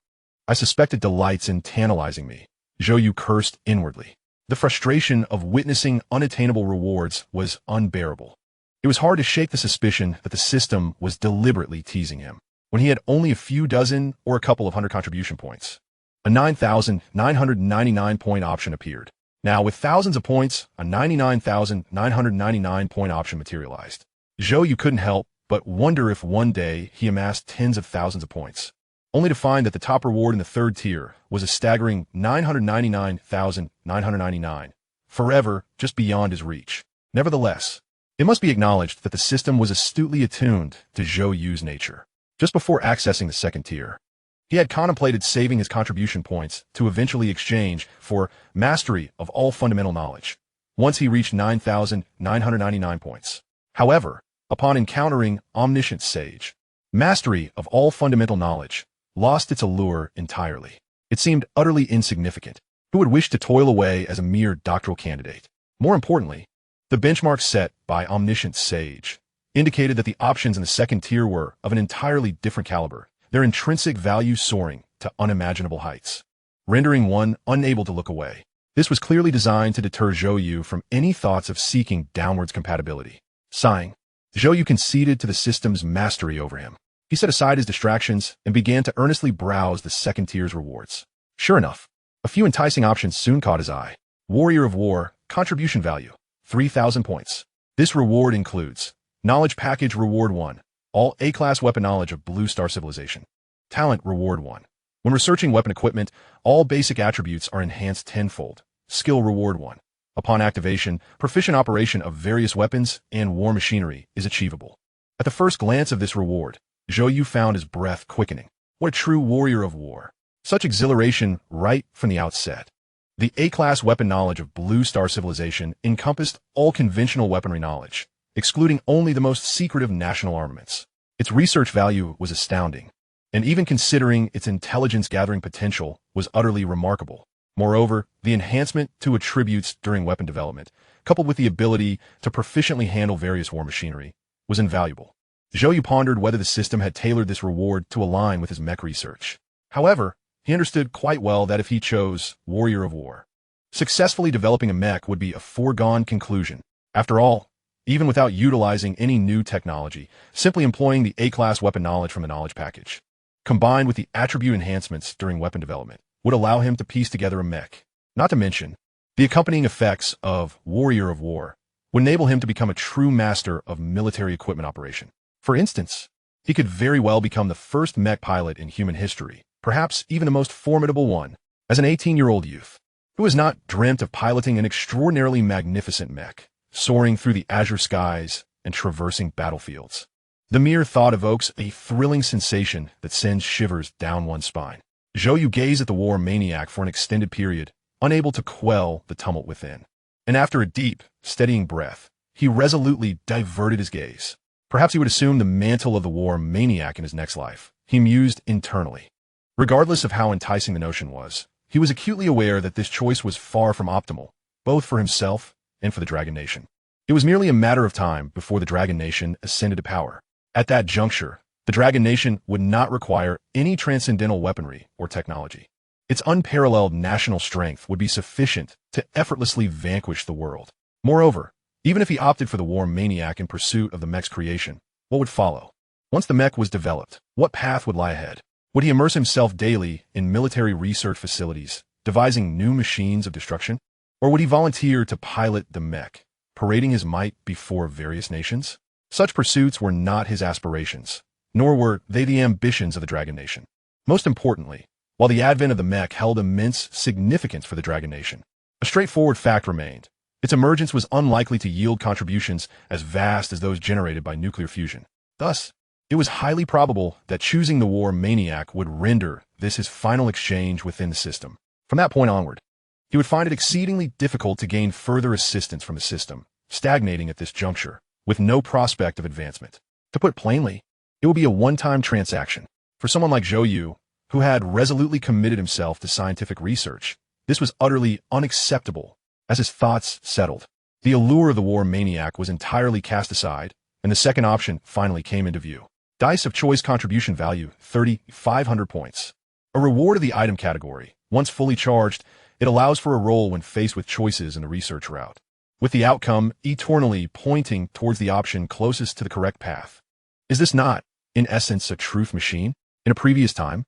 I suspect it delights in tantalizing me. Zhou Yu cursed inwardly. The frustration of witnessing unattainable rewards was unbearable. It was hard to shake the suspicion that the system was deliberately teasing him. When he had only a few dozen or a couple of hundred contribution points, a 9,999 point option appeared. Now, with thousands of points, a 99,999 point option materialized. Zhou Yu couldn't help but wonder if one day he amassed tens of thousands of points, only to find that the top reward in the third tier was a staggering 999,999, forever just beyond his reach. Nevertheless, it must be acknowledged that the system was astutely attuned to Zhou Yu's nature. Just before accessing the second tier, he had contemplated saving his contribution points to eventually exchange for mastery of all fundamental knowledge, once he reached 9,999 points. However, upon encountering Omniscient Sage, mastery of all fundamental knowledge lost its allure entirely. It seemed utterly insignificant. Who would wish to toil away as a mere doctoral candidate? More importantly, the benchmark set by Omniscient Sage indicated that the options in the second tier were of an entirely different caliber, their intrinsic value soaring to unimaginable heights, rendering one unable to look away. This was clearly designed to deter Zhou Yu from any thoughts of seeking downwards compatibility. Sighing, Zhou Yu conceded to the system's mastery over him. He set aside his distractions and began to earnestly browse the second tier's rewards. Sure enough, a few enticing options soon caught his eye. Warrior of War, contribution value, 3,000 points. This reward includes Knowledge Package Reward 1, all A-class weapon knowledge of Blue Star Civilization. Talent Reward 1. When researching weapon equipment, all basic attributes are enhanced tenfold. Skill Reward 1. Upon activation, proficient operation of various weapons and war machinery is achievable. At the first glance of this reward, Zhou Yu found his breath quickening. What a true warrior of war. Such exhilaration right from the outset. The A-class weapon knowledge of Blue Star civilization encompassed all conventional weaponry knowledge, excluding only the most secretive national armaments. Its research value was astounding, and even considering its intelligence-gathering potential was utterly remarkable. Moreover, the enhancement to attributes during weapon development, coupled with the ability to proficiently handle various war machinery, was invaluable. Zhou Yu pondered whether the system had tailored this reward to align with his mech research. However, he understood quite well that if he chose Warrior of War, successfully developing a mech would be a foregone conclusion. After all, even without utilizing any new technology, simply employing the A-class weapon knowledge from the knowledge package, combined with the attribute enhancements during weapon development, would allow him to piece together a mech. Not to mention, the accompanying effects of Warrior of War would enable him to become a true master of military equipment operation. For instance, he could very well become the first mech pilot in human history, perhaps even the most formidable one, as an 18-year-old youth, who has not dreamt of piloting an extraordinarily magnificent mech, soaring through the azure skies and traversing battlefields. The mere thought evokes a thrilling sensation that sends shivers down one's spine. Zhou Yu gazed at the war maniac for an extended period, unable to quell the tumult within. And after a deep, steadying breath, he resolutely diverted his gaze. Perhaps he would assume the mantle of the war maniac in his next life, he mused internally. Regardless of how enticing the notion was, he was acutely aware that this choice was far from optimal, both for himself and for the Dragon Nation. It was merely a matter of time before the Dragon Nation ascended to power. At that juncture, the Dragon Nation would not require any transcendental weaponry or technology. Its unparalleled national strength would be sufficient to effortlessly vanquish the world. Moreover, even if he opted for the war maniac in pursuit of the mech's creation, what would follow? Once the mech was developed, what path would lie ahead? Would he immerse himself daily in military research facilities, devising new machines of destruction? Or would he volunteer to pilot the mech, parading his might before various nations? Such pursuits were not his aspirations, nor were they the ambitions of the Dragon Nation. Most importantly, while the advent of the mech held immense significance for the Dragon Nation, a straightforward fact remained. Its emergence was unlikely to yield contributions as vast as those generated by nuclear fusion. Thus, it was highly probable that choosing the war maniac would render this his final exchange within the system. From that point onward, he would find it exceedingly difficult to gain further assistance from the system, stagnating at this juncture, with no prospect of advancement. To put plainly, it would be a one-time transaction. For someone like Zhou Yu, who had resolutely committed himself to scientific research, this was utterly unacceptable. As his thoughts settled, the allure of the war maniac was entirely cast aside, and the second option finally came into view. Dice of choice contribution value, 3,500 points. A reward of the item category. Once fully charged, it allows for a roll when faced with choices in the research route, with the outcome eternally pointing towards the option closest to the correct path. Is this not, in essence, a truth machine? In a previous time,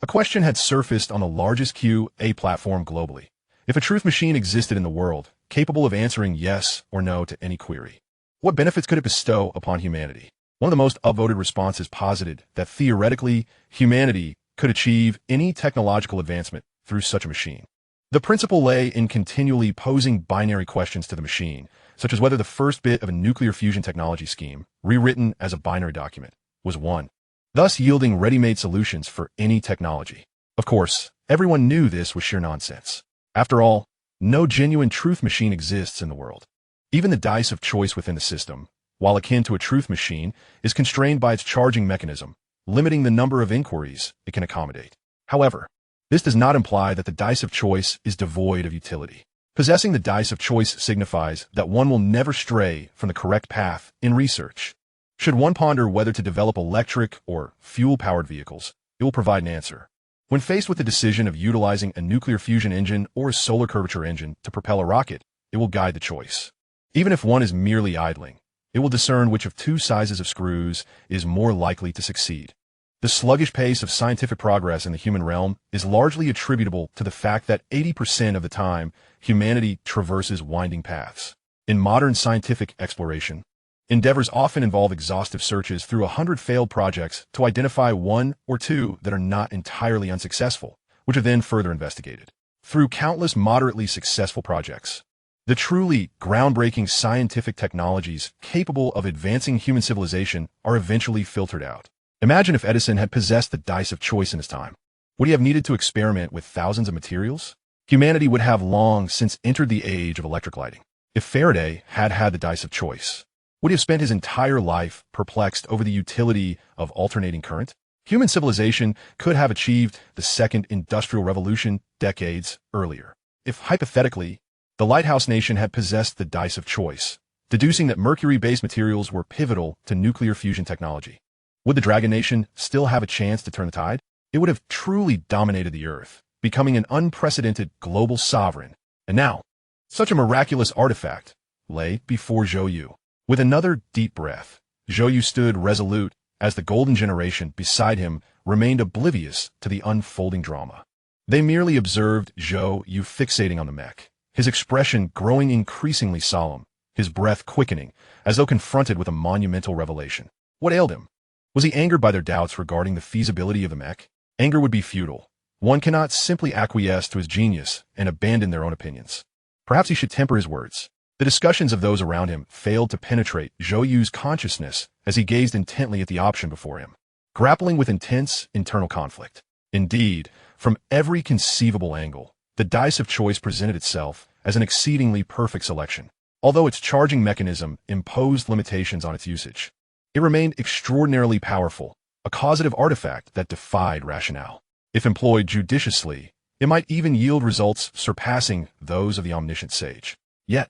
a question had surfaced on the largest QA platform globally. If a truth machine existed in the world, capable of answering yes or no to any query, what benefits could it bestow upon humanity? One of the most upvoted responses posited that theoretically, humanity could achieve any technological advancement through such a machine. The principle lay in continually posing binary questions to the machine, such as whether the first bit of a nuclear fusion technology scheme, rewritten as a binary document, was 1, thus yielding ready-made solutions for any technology. Of course, everyone knew this was sheer nonsense. After all, no genuine truth machine exists in the world. Even the dice of choice within the system, while akin to a truth machine, is constrained by its charging mechanism, limiting the number of inquiries it can accommodate. However, this does not imply that the dice of choice is devoid of utility. Possessing the dice of choice signifies that one will never stray from the correct path in research. Should one ponder whether to develop electric or fuel-powered vehicles, it will provide an answer. When faced with the decision of utilizing a nuclear fusion engine or a solar curvature engine to propel a rocket, it will guide the choice. Even if one is merely idling, it will discern which of two sizes of screws is more likely to succeed. The sluggish pace of scientific progress in the human realm is largely attributable to the fact that 80% of the time, humanity traverses winding paths. In modern scientific exploration, endeavors often involve exhaustive searches through 100 failed projects to identify one or two that are not entirely unsuccessful, which are then further investigated. Through countless moderately successful projects, the truly groundbreaking scientific technologies capable of advancing human civilization are eventually filtered out. Imagine if Edison had possessed the dice of choice in his time. Would he have needed to experiment with thousands of materials? humanity would have long since entered the age of electric lighting. If Faraday had had the dice of choice, would he have spent his entire life perplexed over the utility of alternating current? Human civilization could have achieved the second industrial revolution decades earlier. If, hypothetically, the lighthouse nation had possessed the dice of choice, deducing that mercury-based materials were pivotal to nuclear fusion technology, would the Dragon Nation still have a chance to turn the tide? It would have truly dominated the Earth, becoming an unprecedented global sovereign. And now, such a miraculous artifact lay before Zhou You. With another deep breath, Zhou You stood resolute as the golden generation beside him remained oblivious to the unfolding drama. They merely observed Zhou You fixating on the mech, his expression growing increasingly solemn, his breath quickening, as though confronted with a monumental revelation. What ailed him? Was he angered by their doubts regarding the feasibility of the mech? Anger would be futile. One cannot simply acquiesce to his genius and abandon their own opinions. Perhaps he should temper his words. The discussions of those around him failed to penetrate Zhou Yu's consciousness as he gazed intently at the option before him, grappling with intense internal conflict. Indeed, from every conceivable angle, the dice of choice presented itself as an exceedingly perfect selection. Although its charging mechanism imposed limitations on its usage, it remained extraordinarily powerful, a causative artifact that defied rationale. If employed judiciously, it might even yield results surpassing those of the omniscient sage. Yet,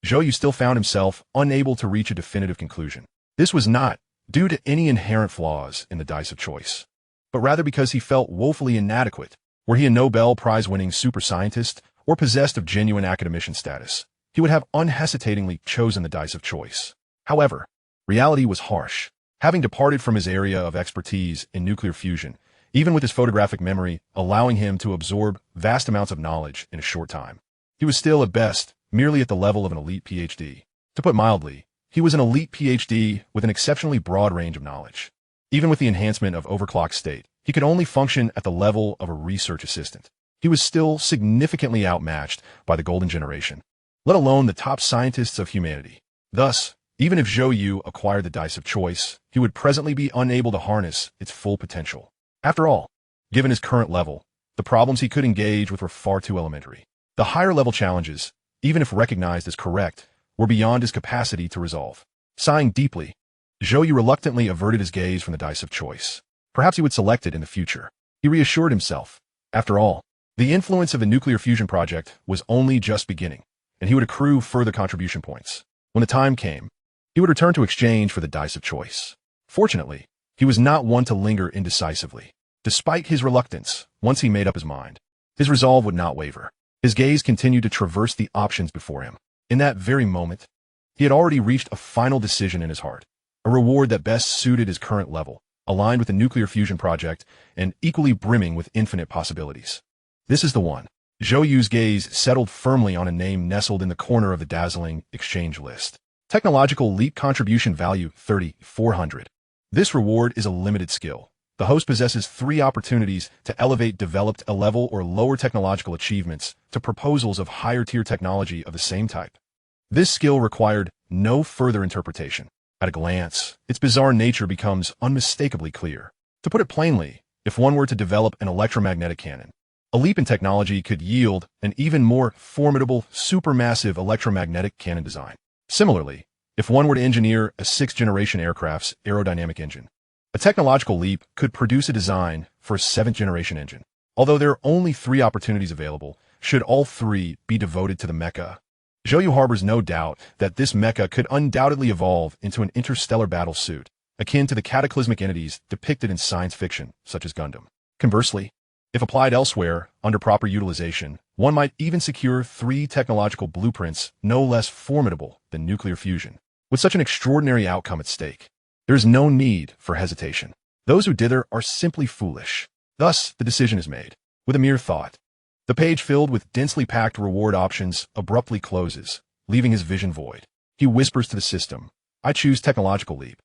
Zhou Yu still found himself unable to reach a definitive conclusion. This was not due to any inherent flaws in the dice of choice, but rather because he felt woefully inadequate. Were he a Nobel Prize-winning super scientist or possessed of genuine academician status, he would have unhesitatingly chosen the dice of choice. However, reality was harsh. Having departed from his area of expertise in nuclear fusion, even with his photographic memory allowing him to absorb vast amounts of knowledge in a short time, he was still, at best, merely at the level of an elite PhD. To put mildly, he was an elite PhD with an exceptionally broad range of knowledge. Even with the enhancement of overclock state, he could only function at the level of a research assistant. He was still significantly outmatched by the golden generation, let alone the top scientists of humanity. Thus, even if Zhou Yu acquired the dice of choice, he would presently be unable to harness its full potential. After all, given his current level, the problems he could engage with were far too elementary. The higher-level challenges, even if recognized as correct, were beyond his capacity to resolve. Sighing deeply, Zhou Yu reluctantly averted his gaze from the dice of choice. Perhaps he would select it in the future. He reassured himself. After all, the influence of the nuclear fusion project was only just beginning, and he would accrue further contribution points. When the time came, he would return to exchange for the dice of choice. Fortunately, he was not one to linger indecisively. Despite his reluctance, once he made up his mind, his resolve would not waver. His gaze continued to traverse the options before him. In that very moment, he had already reached a final decision in his heart, a reward that best suited his current level, aligned with the nuclear fusion project, and equally brimming with infinite possibilities. This is the one. Zhou Yu's gaze settled firmly on a name nestled in the corner of the dazzling exchange list. Technological Leap Contribution Value 3,400. This reward is a limited skill. The host possesses 3 opportunities to elevate developed A-level or lower technological achievements to proposals of higher-tier technology of the same type. This skill required no further interpretation. At a glance, its bizarre nature becomes unmistakably clear. To put it plainly, if one were to develop an electromagnetic cannon, a leap in technology could yield an even more formidable, supermassive electromagnetic cannon design. Similarly, if one were to engineer a 6th-generation aircraft's aerodynamic engine, a technological leap could produce a design for a 7th-generation engine. Although there are only 3 opportunities available, should all 3 be devoted to the mecha, Zhou Yu harbors no doubt that this mecha could undoubtedly evolve into an interstellar battle suit, akin to the cataclysmic entities depicted in science fiction, such as Gundam. Conversely, if applied elsewhere, under proper utilization, one might even secure 3 technological blueprints no less formidable than nuclear fusion. With such an extraordinary outcome at stake, there is no need for hesitation. Those who dither are simply foolish. Thus, the decision is made. With a mere thought, the page filled with densely packed reward options abruptly closes, leaving his vision void. He whispers to the system, "I choose technological leap."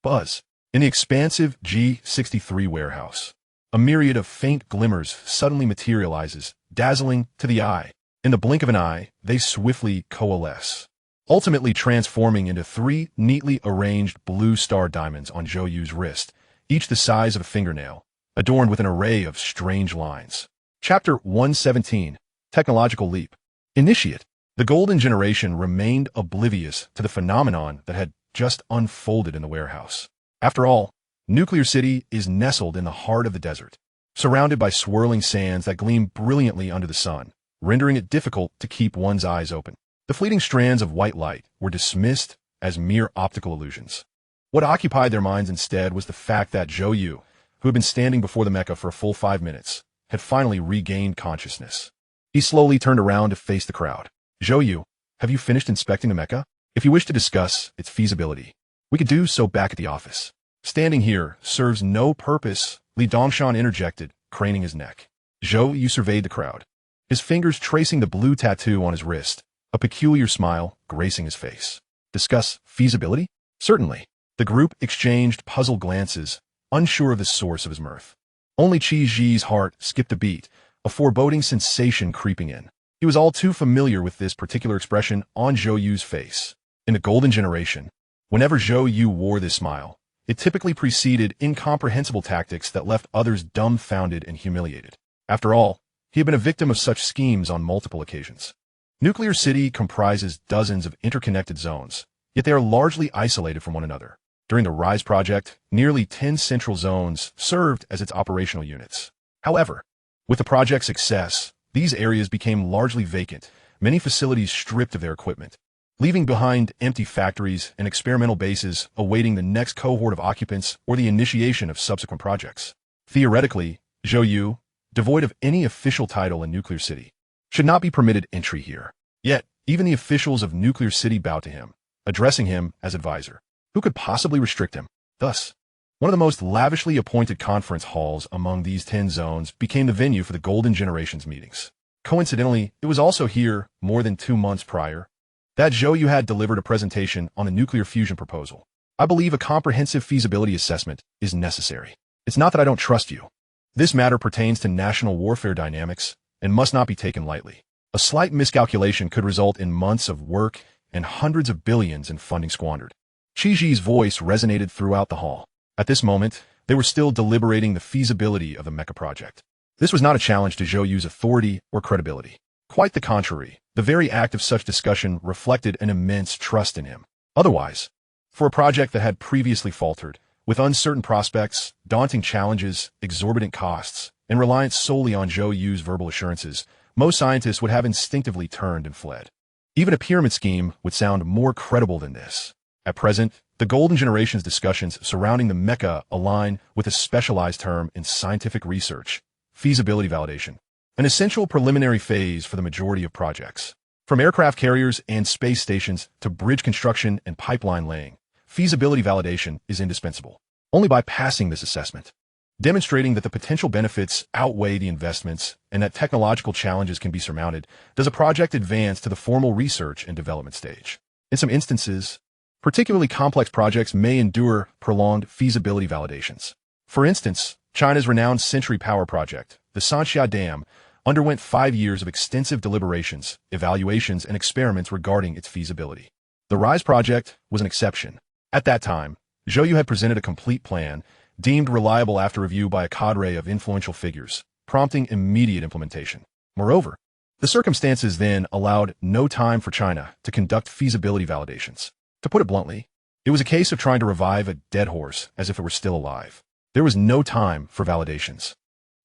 Buzz. In the expansive G63 warehouse, a myriad of faint glimmers suddenly materializes, dazzling to the eye. In the blink of an eye, they swiftly coalesce, ultimately transforming into 3 neatly arranged blue star diamonds on Zhou Yu's wrist, each the size of a fingernail, adorned with an array of strange lines. Chapter 117. Technological leap. Initiate. The golden generation remained oblivious to the phenomenon that had just unfolded in the warehouse. After all, Nuclear City is nestled in the heart of the desert, surrounded by swirling sands that gleam brilliantly under the sun, rendering it difficult to keep one's eyes open. The fleeting strands of white light were dismissed as mere optical illusions. What occupied their minds instead was the fact that Zhou You, who had been standing before the mecha for a full 5 minutes, had finally regained consciousness. He slowly turned around to face the crowd. Zhou You, have you finished inspecting the mecha? If you wish to discuss its feasibility, we could do so back at the office. Standing here serves no purpose, Li Dongshan interjected, craning his neck. Zhou You surveyed the crowd, his fingers tracing the blue tattoo on his wrist, a peculiar smile gracing his face. Discuss feasibility? Certainly. The group exchanged puzzled glances, unsure of the source of his mirth. Only Qi Ji's heart skipped a beat, a foreboding sensation creeping in. He was all too familiar with this particular expression on Zhou Yu's face. In the golden generation, whenever Zhou Yu wore this smile, it typically preceded incomprehensible tactics that left others dumbfounded and humiliated. After all, he had been a victim of such schemes on multiple occasions. Nuclear City comprises dozens of interconnected zones, yet they are largely isolated from one another. During the Rise project, nearly 10 central zones served as its operational units. However, with the project's success, these areas became largely vacant, many facilities stripped of their equipment, leaving behind empty factories and experimental bases awaiting the next cohort of occupants or the initiation of subsequent projects. Theoretically, Zhou Yu, devoid of any official title in Nuclear City, should not be permitted entry here. Yet, even the officials of Nuclear City bowed to him, addressing him as advisor. Who could possibly restrict him? Thus, one of the most lavishly appointed conference halls among these 10 zones became the venue for the Golden Generation's meetings. Coincidentally, it was also here, more than 2 months prior, that Zhou Yu had delivered a presentation on a nuclear fusion proposal. I believe a comprehensive feasibility assessment is necessary. It's not that I don't trust you. This matter pertains to national warfare dynamics and must not be taken lightly. A slight miscalculation could result in months of work and hundreds of billions in funding squandered. Qi Ji's voice resonated throughout the hall. At this moment, they were still deliberating the feasibility of the mecha project. This was not a challenge to Zhou Yu's authority or credibility. Quite the contrary, the very act of such discussion reflected an immense trust in him. Otherwise, for a project that had previously faltered, with uncertain prospects, daunting challenges, exorbitant costs, and reliance solely on Zhou Yu's verbal assurances, most scientists would have instinctively turned and fled. Even a pyramid scheme would sound more credible than this. At present, the Golden Generation's discussions surrounding the mecha align with a specialized term in scientific research, feasibility validation, an essential preliminary phase for the majority of projects. From aircraft carriers and space stations to bridge construction and pipeline laying, feasibility validation is indispensable. Only by passing this assessment, demonstrating that the potential benefits outweigh the investments and that technological challenges can be surmounted, does a project advance to the formal research and development stage. In some instances, particularly complex projects may endure prolonged feasibility validations. For instance, China's renowned Century Power Project, the Sanxia Dam, underwent 5 years of extensive deliberations, evaluations, and experiments regarding its feasibility. The Rise project was an exception. At that time, Zhou Yu had presented a complete plan, deemed reliable after review by a cadre of influential figures, prompting immediate implementation. Moreover, the circumstances then allowed no time for China to conduct feasibility validations. To put it bluntly, it was a case of trying to revive a dead horse as if it were still alive. There was no time for validations.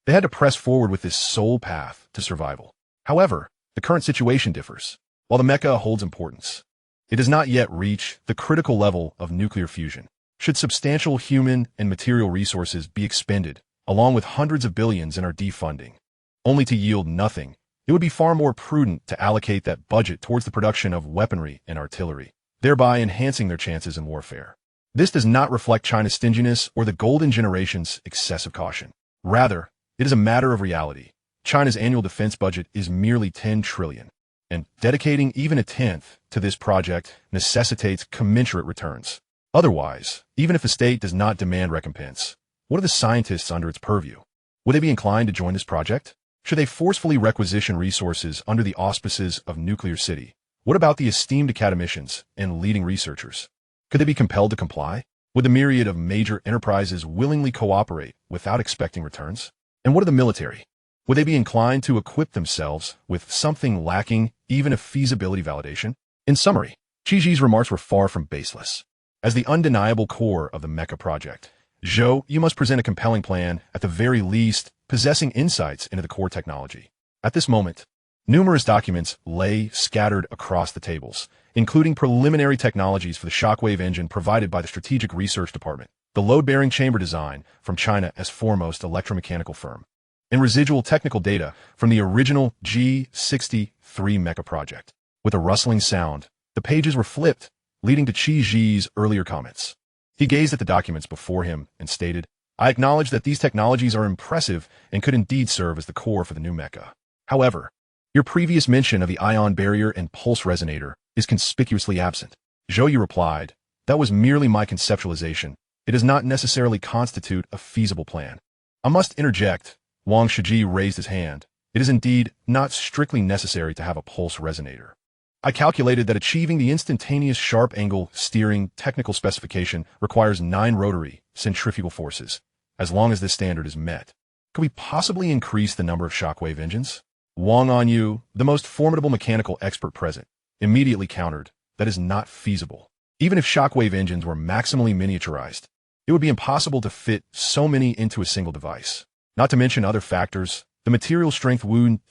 They had to press forward with this sole path to survival. However, the current situation differs. While the mecha holds importance, it does not yet reach the critical level of nuclear fusion. Should substantial human and material resources be expended, along with hundreds of billions in our defunding, only to yield nothing, it would be far more prudent to allocate that budget towards the production of weaponry and artillery, thereby enhancing their chances in warfare. This does not reflect China's stinginess or the Golden Generation's excessive caution. Rather, it is a matter of reality. China's annual defense budget is merely 10 trillion, and dedicating even a tenth to this project necessitates commensurate returns. Otherwise, even if a state does not demand recompense, what are the scientists under its purview? Would they be inclined to join this project? Should they forcefully requisition resources under the auspices of Nuclear City? What about the esteemed academicians and leading researchers? Could they be compelled to comply? Would the myriad of major enterprises willingly cooperate without expecting returns? And what of the military? Would they be inclined to equip themselves with something lacking even a feasibility validation? In summary, Qi's remarks were far from baseless. As the undeniable core of the Mecha project, Zhou You must present a compelling plan, at the very least, possessing insights into the core technology. At this moment, numerous documents lay scattered across the tables, including preliminary technologies for the shockwave engine provided by the Strategic Research Department, the load-bearing chamber design from China's foremost electromechanical firm, and residual technical data from the original G63 Mecha project. With a rustling sound, the pages were flipped, leading to Qi's earlier comments. He gazed at the documents before him and stated, "I acknowledge that these technologies are impressive and could indeed serve as the core for the new mecha. However, your previous mention of the ion barrier and pulse resonator is conspicuously absent." Zhou You replied, "That was merely my conceptualization. It does not necessarily constitute a feasible plan." "I must interject." Wang Shiji raised his hand. "It is indeed not strictly necessary to have a pulse resonator. I calculated that achieving the instantaneous sharp angle steering technical specification requires 9 rotary centrifugal forces. As long as this standard is met, could we possibly increase the number of shockwave engines?" Wang Yu, the most formidable mechanical expert present, immediately countered, "That is not feasible. Even if shockwave engines were maximally miniaturized, it would be impossible to fit so many into a single device. Not to mention other factors, the material strength wouldn't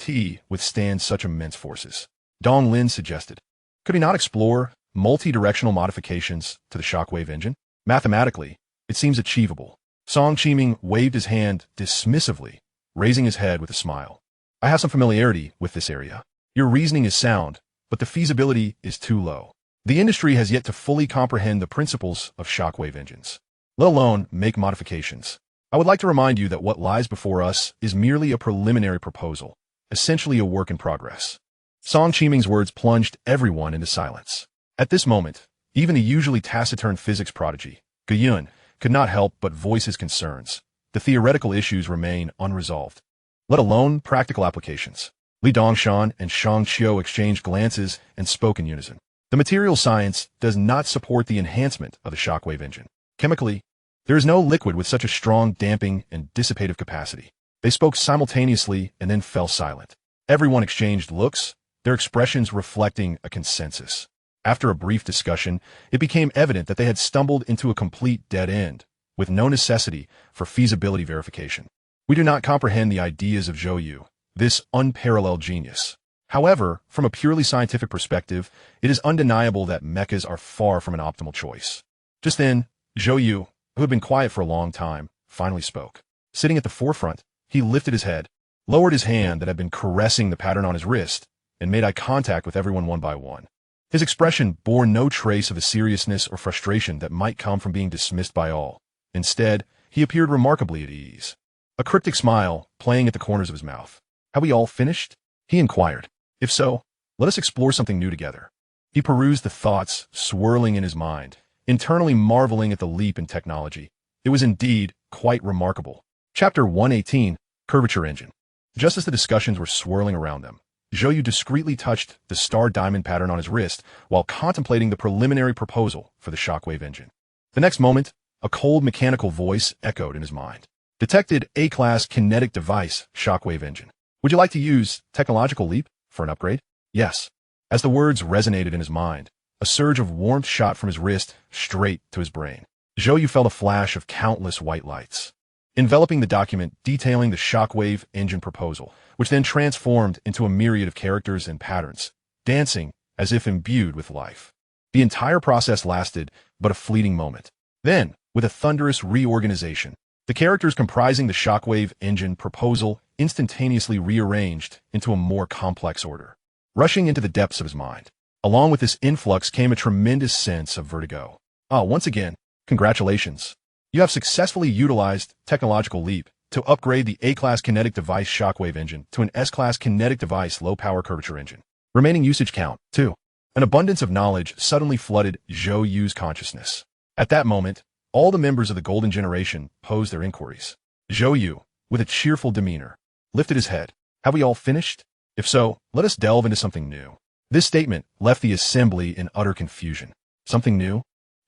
withstand such immense forces." Dong Lin suggested, "Could he not explore multi-directional modifications to the shockwave engine? Mathematically, it seems achievable." Song Qiming waved his hand dismissively, raising his head with a smile. "I have some familiarity with this area. Your reasoning is sound, but the feasibility is too low. The industry has yet to fully comprehend the principles of shockwave engines, let alone make modifications. I would like to remind you that what lies before us is merely a preliminary proposal, essentially a work in progress." Song Qiming's words plunged everyone into silence. At this moment, even the usually taciturn physics prodigy, Guiyun, could not help but voice his concerns. The theoretical issues remain unresolved, let alone practical applications. Li Dongshan and Shang Qiu exchanged glances and spoke in unison. The material science does not support the enhancement of the shockwave engine. Chemically, there is no liquid with such a strong damping and dissipative capacity. They spoke simultaneously and then fell silent. Everyone exchanged looks, their expressions reflecting a consensus. After a brief discussion, it became evident that they had stumbled into a complete dead end, with no necessity for feasibility verification. "We do not comprehend the ideas of Zhou You, this unparalleled genius. However, from a purely scientific perspective, it is undeniable that mechas are far from an optimal choice." Just then, Zhou You, who had been quiet for a long time, finally spoke. Sitting at the forefront, he lifted his head, lowered his hand that had been caressing the pattern on his wrist, and made eye contact with everyone one by one. His expression bore no trace of the seriousness or frustration that might come from being dismissed by all. Instead, he appeared remarkably at ease, a cryptic smile playing at the corners of his mouth. "Have we all finished?" he inquired. "If so, let us explore something new together." He perused the thoughts swirling in his mind, internally marveling at the leap in technology. It was indeed quite remarkable. Chapter 118, Curvature Engine. Just as the discussions were swirling around them, Zhou You discreetly touched the star diamond pattern on his wrist while contemplating the preliminary proposal for the shockwave engine. The next moment, a cold mechanical voice echoed in his mind. "Detected A-class kinetic device shockwave engine. Would you like to use technological leap for an upgrade?" "Yes." As the words resonated in his mind, a surge of warmth shot from his wrist straight to his brain. Zhou You felt a flash of countless white lights, enveloping the document detailing the shockwave engine proposal, which then transformed into a myriad of characters and patterns, dancing as if imbued with life. The entire process lasted but a fleeting moment. Then, with a thunderous reorganization, the characters comprising the shockwave engine proposal instantaneously rearranged into a more complex order, rushing into the depths of his mind. Along with this influx came a tremendous sense of vertigo. Once again, congratulations. You have successfully utilized technological leap to upgrade the A-class kinetic device shockwave engine to an S-class kinetic device low-power curvature engine. Remaining usage count, 2. An abundance of knowledge suddenly flooded Zhou Yu's consciousness. At that moment, all the members of the Golden Generation posed their inquiries. Zhou Yu, with a cheerful demeanor, lifted his head. "Have we all finished? If so, let us delve into something new." This statement left the assembly in utter confusion. Something new?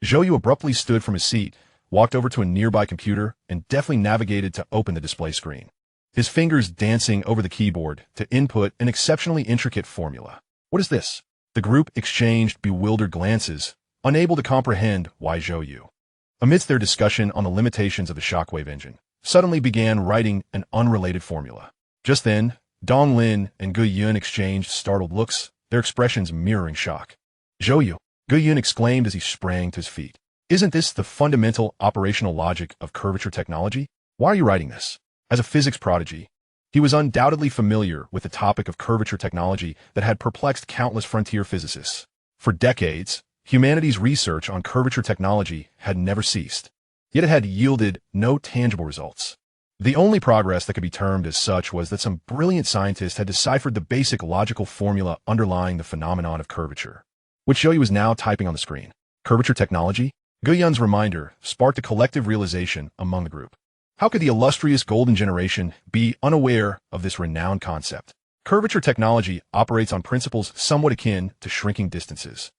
Zhou Yu abruptly stood from his seat, walked over to a nearby computer, and deftly navigated to open the display screen. his fingers dancing over the keyboard to input an exceptionally intricate formula. What is this? The group exchanged bewildered glances, unable to comprehend why Zhou You, amidst their discussion on the limitations of the shockwave engine, suddenly began writing an unrelated formula. Just then, Dong Lin and Gu Yun exchanged startled looks, their expressions mirroring shock. Zhou You, Gu Yun exclaimed as he sprang to his feet. Isn't this the fundamental operational logic of curvature technology? Why are you writing this? As a physics prodigy, he was undoubtedly familiar with the topic of curvature technology that had perplexed countless frontier physicists. For decades, humanity's research on curvature technology had never ceased, yet it had yielded no tangible results. The only progress that could be termed as such was that some brilliant scientist had deciphered the basic logical formula underlying the phenomenon of curvature, which Zhou You was now typing on the screen. Curvature technology? Gu Yun's reminder sparked a collective realization among the group. How could the illustrious Golden Generation be unaware of this renowned concept? Curvature technology operates on principles somewhat akin to shrinking distances,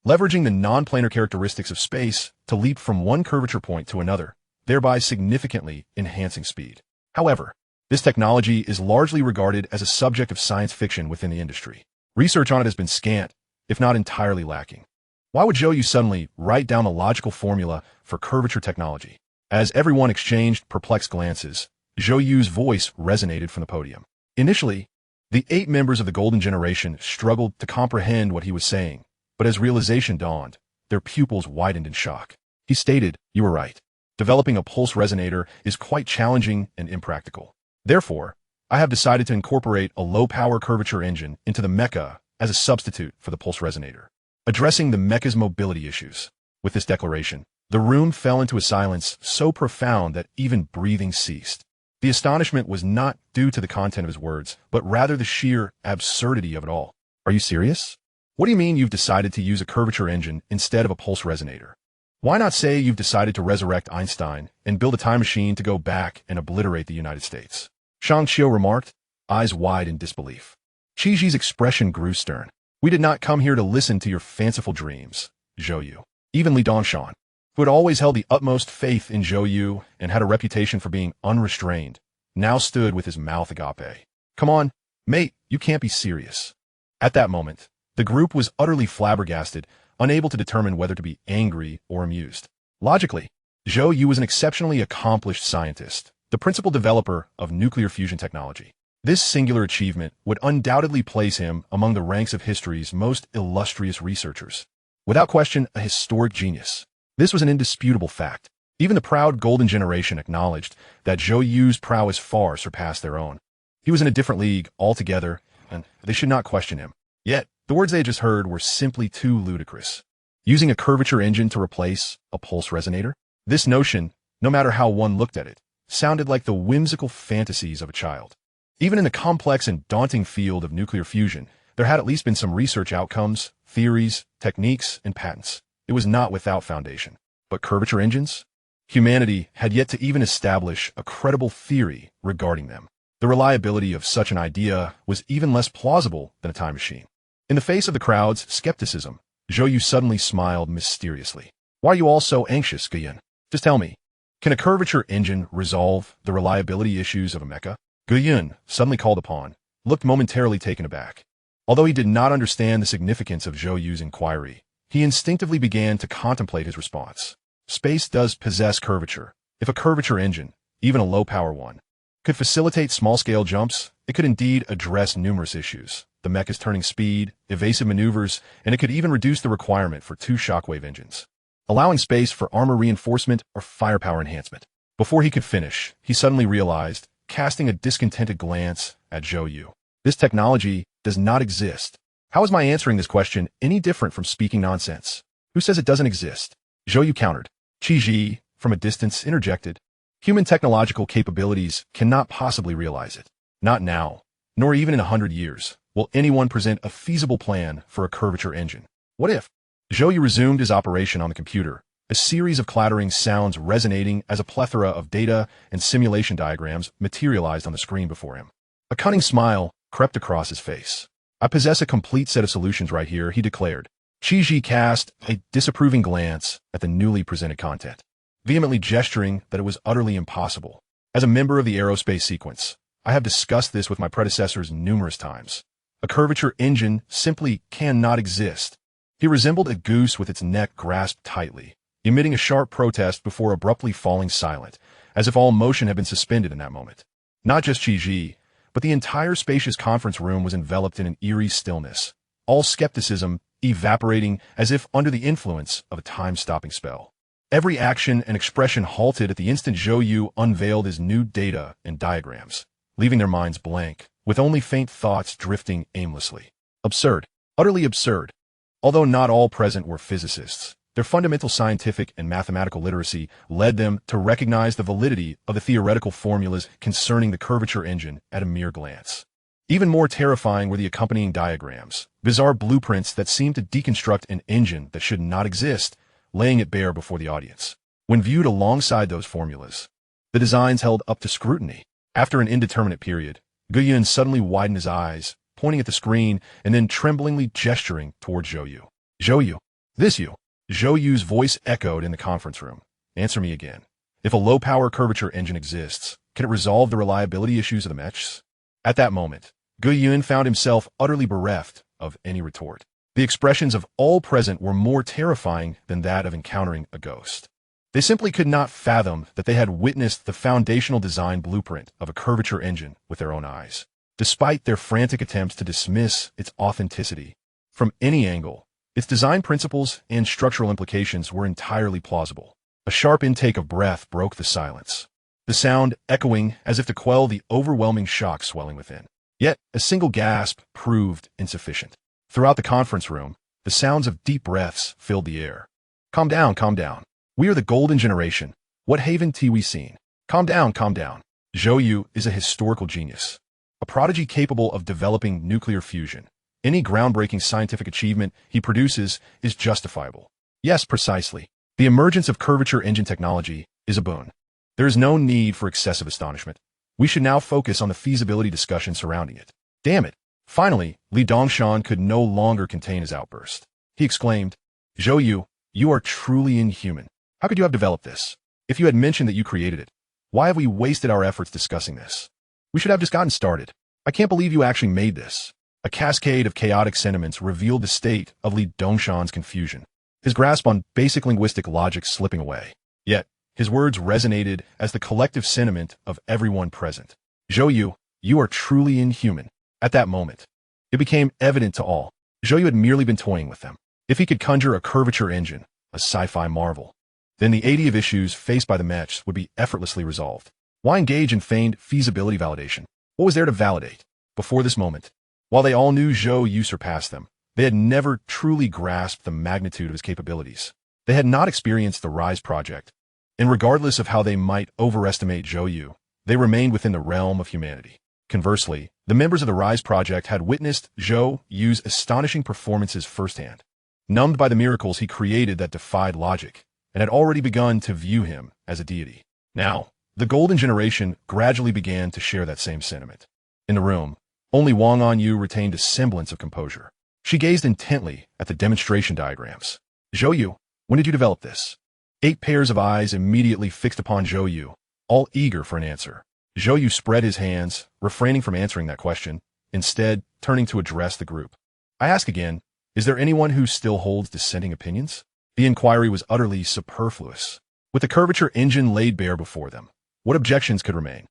leveraging the non-planar characteristics of space to leap from one curvature point to another, thereby significantly enhancing speed. However, this technology is largely regarded as a subject of science fiction within the industry. Research on it has been scant, if not entirely lacking. Why would Zhou You suddenly write down a logical formula for curvature technology? As everyone exchanged perplexed glances, Zhou Yu's voice resonated from the podium. Initially, the 8 members of the Golden Generation struggled to comprehend what he was saying, but as realization dawned, their pupils widened in shock. He stated, "You were right. Developing a pulse resonator is quite challenging and impractical. Therefore, I have decided to incorporate a low-power curvature engine into the mecha as a substitute for the pulse resonator, addressing the mecha's mobility issues." With this declaration, the room fell into a silence so profound that even breathing ceased. The astonishment was not due to the content of his words, but rather the sheer absurdity of it all. Are you serious? What do you mean you've decided to use a curvature engine instead of a pulse resonator? Why not say you've decided to resurrect Einstein and build a time machine to go back and obliterate the United States? Shang Qiu remarked, eyes wide in disbelief. Qi Ji's expression grew stern. We did not come here to listen to your fanciful dreams, Zhou You. Even Li Dongshan, who had always held the utmost faith in Zhou You and had a reputation for being unrestrained, now stood with his mouth agape. Come on, mate, you can't be serious. At that moment, the group was utterly flabbergasted, unable to determine whether to be angry or amused. Logically, Zhou You was an exceptionally accomplished scientist, the principal developer of nuclear fusion technology. This singular achievement would undoubtedly place him among the ranks of history's most illustrious researchers. Without question, a historic genius. This was an indisputable fact. Even the proud Golden Generation acknowledged that Zhou Yu's prowess far surpassed their own. He was in a different league altogether, and they should not question him. Yet, the words they had just heard were simply too ludicrous. Using a curvature engine to replace a pulse resonator? This notion, no matter how one looked at it, sounded like the whimsical fantasies of a child. Even in the complex and daunting field of nuclear fusion, there had at least been some research outcomes, theories, techniques, and patents. It was not without foundation. But curvature engines? Humanity had yet to even establish a credible theory regarding them. The reliability of such an idea was even less plausible than a time machine. In the face of the crowd's skepticism, Zhou You suddenly smiled mysteriously. Why are you all so anxious, Gu Yun? Just tell me, can a curvature engine resolve the reliability issues of a mecha? Gu Yun, suddenly called upon, looked momentarily taken aback. Although he did not understand the significance of Zhou Yu's inquiry, he instinctively began to contemplate his response. Space does possess curvature. If a curvature engine, even a low-power one, could facilitate small-scale jumps, it could indeed address numerous issues. The mecha's turning speed, evasive maneuvers, and it could even reduce the requirement for 2 shockwave engines, allowing space for armor reinforcement or firepower enhancement. Before he could finish, he suddenly realized, casting a discontented glance at Zhou You, this technology does not exist. How is my answering this question any different from speaking nonsense? Who says it doesn't exist? Zhou You countered. Qi Ji, from a distance, interjected. Human technological capabilities cannot possibly realize it. Not now, nor even in 100 years, will anyone present a feasible plan for a curvature engine. What if? Zhou You resumed his operation on the computer, a series of clattering sounds resonating as a plethora of data and simulation diagrams materialized on the screen before him. A cunning smile crept across his face. I possess a complete set of solutions right here, he declared. Qi Ji cast a disapproving glance at the newly presented content, vehemently gesturing that it was utterly impossible. As a member of the aerospace sequence, I have discussed this with my predecessors numerous times. A curvature engine simply cannot exist. He resembled a goose with its neck grasped tightly, emitting a sharp protest before abruptly falling silent, as if all motion had been suspended in that moment. Not just Qi, but the entire spacious conference room was enveloped in an eerie stillness, all skepticism evaporating as if under the influence of a time-stopping spell. Every action and expression halted at the instant Zhou You unveiled his new data and diagrams, leaving their minds blank, with only faint thoughts drifting aimlessly. Absurd. Utterly absurd. Although not all present were physicists, their fundamental scientific and mathematical literacy led them to recognize the validity of the theoretical formulas concerning the curvature engine at a mere glance. Even more terrifying were the accompanying diagrams, bizarre blueprints that seemed to deconstruct an engine that should not exist, laying it bare before the audience. When viewed alongside those formulas, the designs held up to scrutiny. After an indeterminate period, Zhou You suddenly widened his eyes, pointing at the screen and then tremblingly gesturing toward Zhou You. Zhou You. This you. Zhou Yu's voice echoed in the conference room. Answer me again. If a low-power curvature engine exists, can it resolve the reliability issues of the mechs? At that moment, Zhou You found himself utterly bereft of any retort. The expressions of all present were more terrifying than that of encountering a ghost. They simply could not fathom that they had witnessed the foundational design blueprint of a curvature engine with their own eyes, despite their frantic attempts to dismiss its authenticity. From any angle, its design principles and structural implications were entirely plausible. A sharp intake of breath broke the silence, the sound echoing as if to quell the overwhelming shock swelling within. Yet, a single gasp proved insufficient. Throughout the conference room, the sounds of deep breaths filled the air. Calm down, calm down. We are the golden generation. What haven tea we seen? Calm down, calm down. Zhou You is a historical genius, a prodigy capable of developing nuclear fusion. Any groundbreaking scientific achievement he produces is justifiable. Yes, precisely. The emergence of curvature engine technology is a boon. There is no need for excessive astonishment. We should now focus on the feasibility discussion surrounding it. Damn it. Finally, Li Dongshan could no longer contain his outburst. He exclaimed, Zhou You, you are truly inhuman. How could you have developed this? If you had mentioned that you created it, why have we wasted our efforts discussing this? We should have just gotten started. I can't believe you actually made this. A cascade of chaotic sentiments revealed the state of Li Dongshan's confusion, his grasp on basic linguistic logic slipping away. Yet, his words resonated as the collective sentiment of everyone present. Zhou You, you are truly inhuman. At that moment, it became evident to all. Zhou You had merely been toying with them. If he could conjure a curvature engine, a sci-fi marvel, then the 80 of issues faced by the mechs would be effortlessly resolved. Why engage in feigned feasibility validation? What was there to validate? Before this moment, while they all knew Zhou You surpassed them, they had never truly grasped the magnitude of his capabilities. They had not experienced the Rise project, and regardless of how they might overestimate Zhou You, they remained within the realm of humanity. Conversely, the members of the Rise project had witnessed Zhou Yu's astonishing performances firsthand, numbed by the miracles he created that defied logic, and had already begun to view him as a deity. Now, the golden generation gradually began to share that same sentiment. In the room, only Wang Anyu retained a semblance of composure. She gazed intently at the demonstration diagrams. Zhou You, when did you develop this? 8 pairs of eyes immediately fixed upon Zhou You, all eager for an answer. Zhou You spread his hands, refraining from answering that question, instead turning to address the group. I ask again, is there anyone who still holds dissenting opinions? The inquiry was utterly superfluous. With the curvature engine laid bare before them, what objections could remain?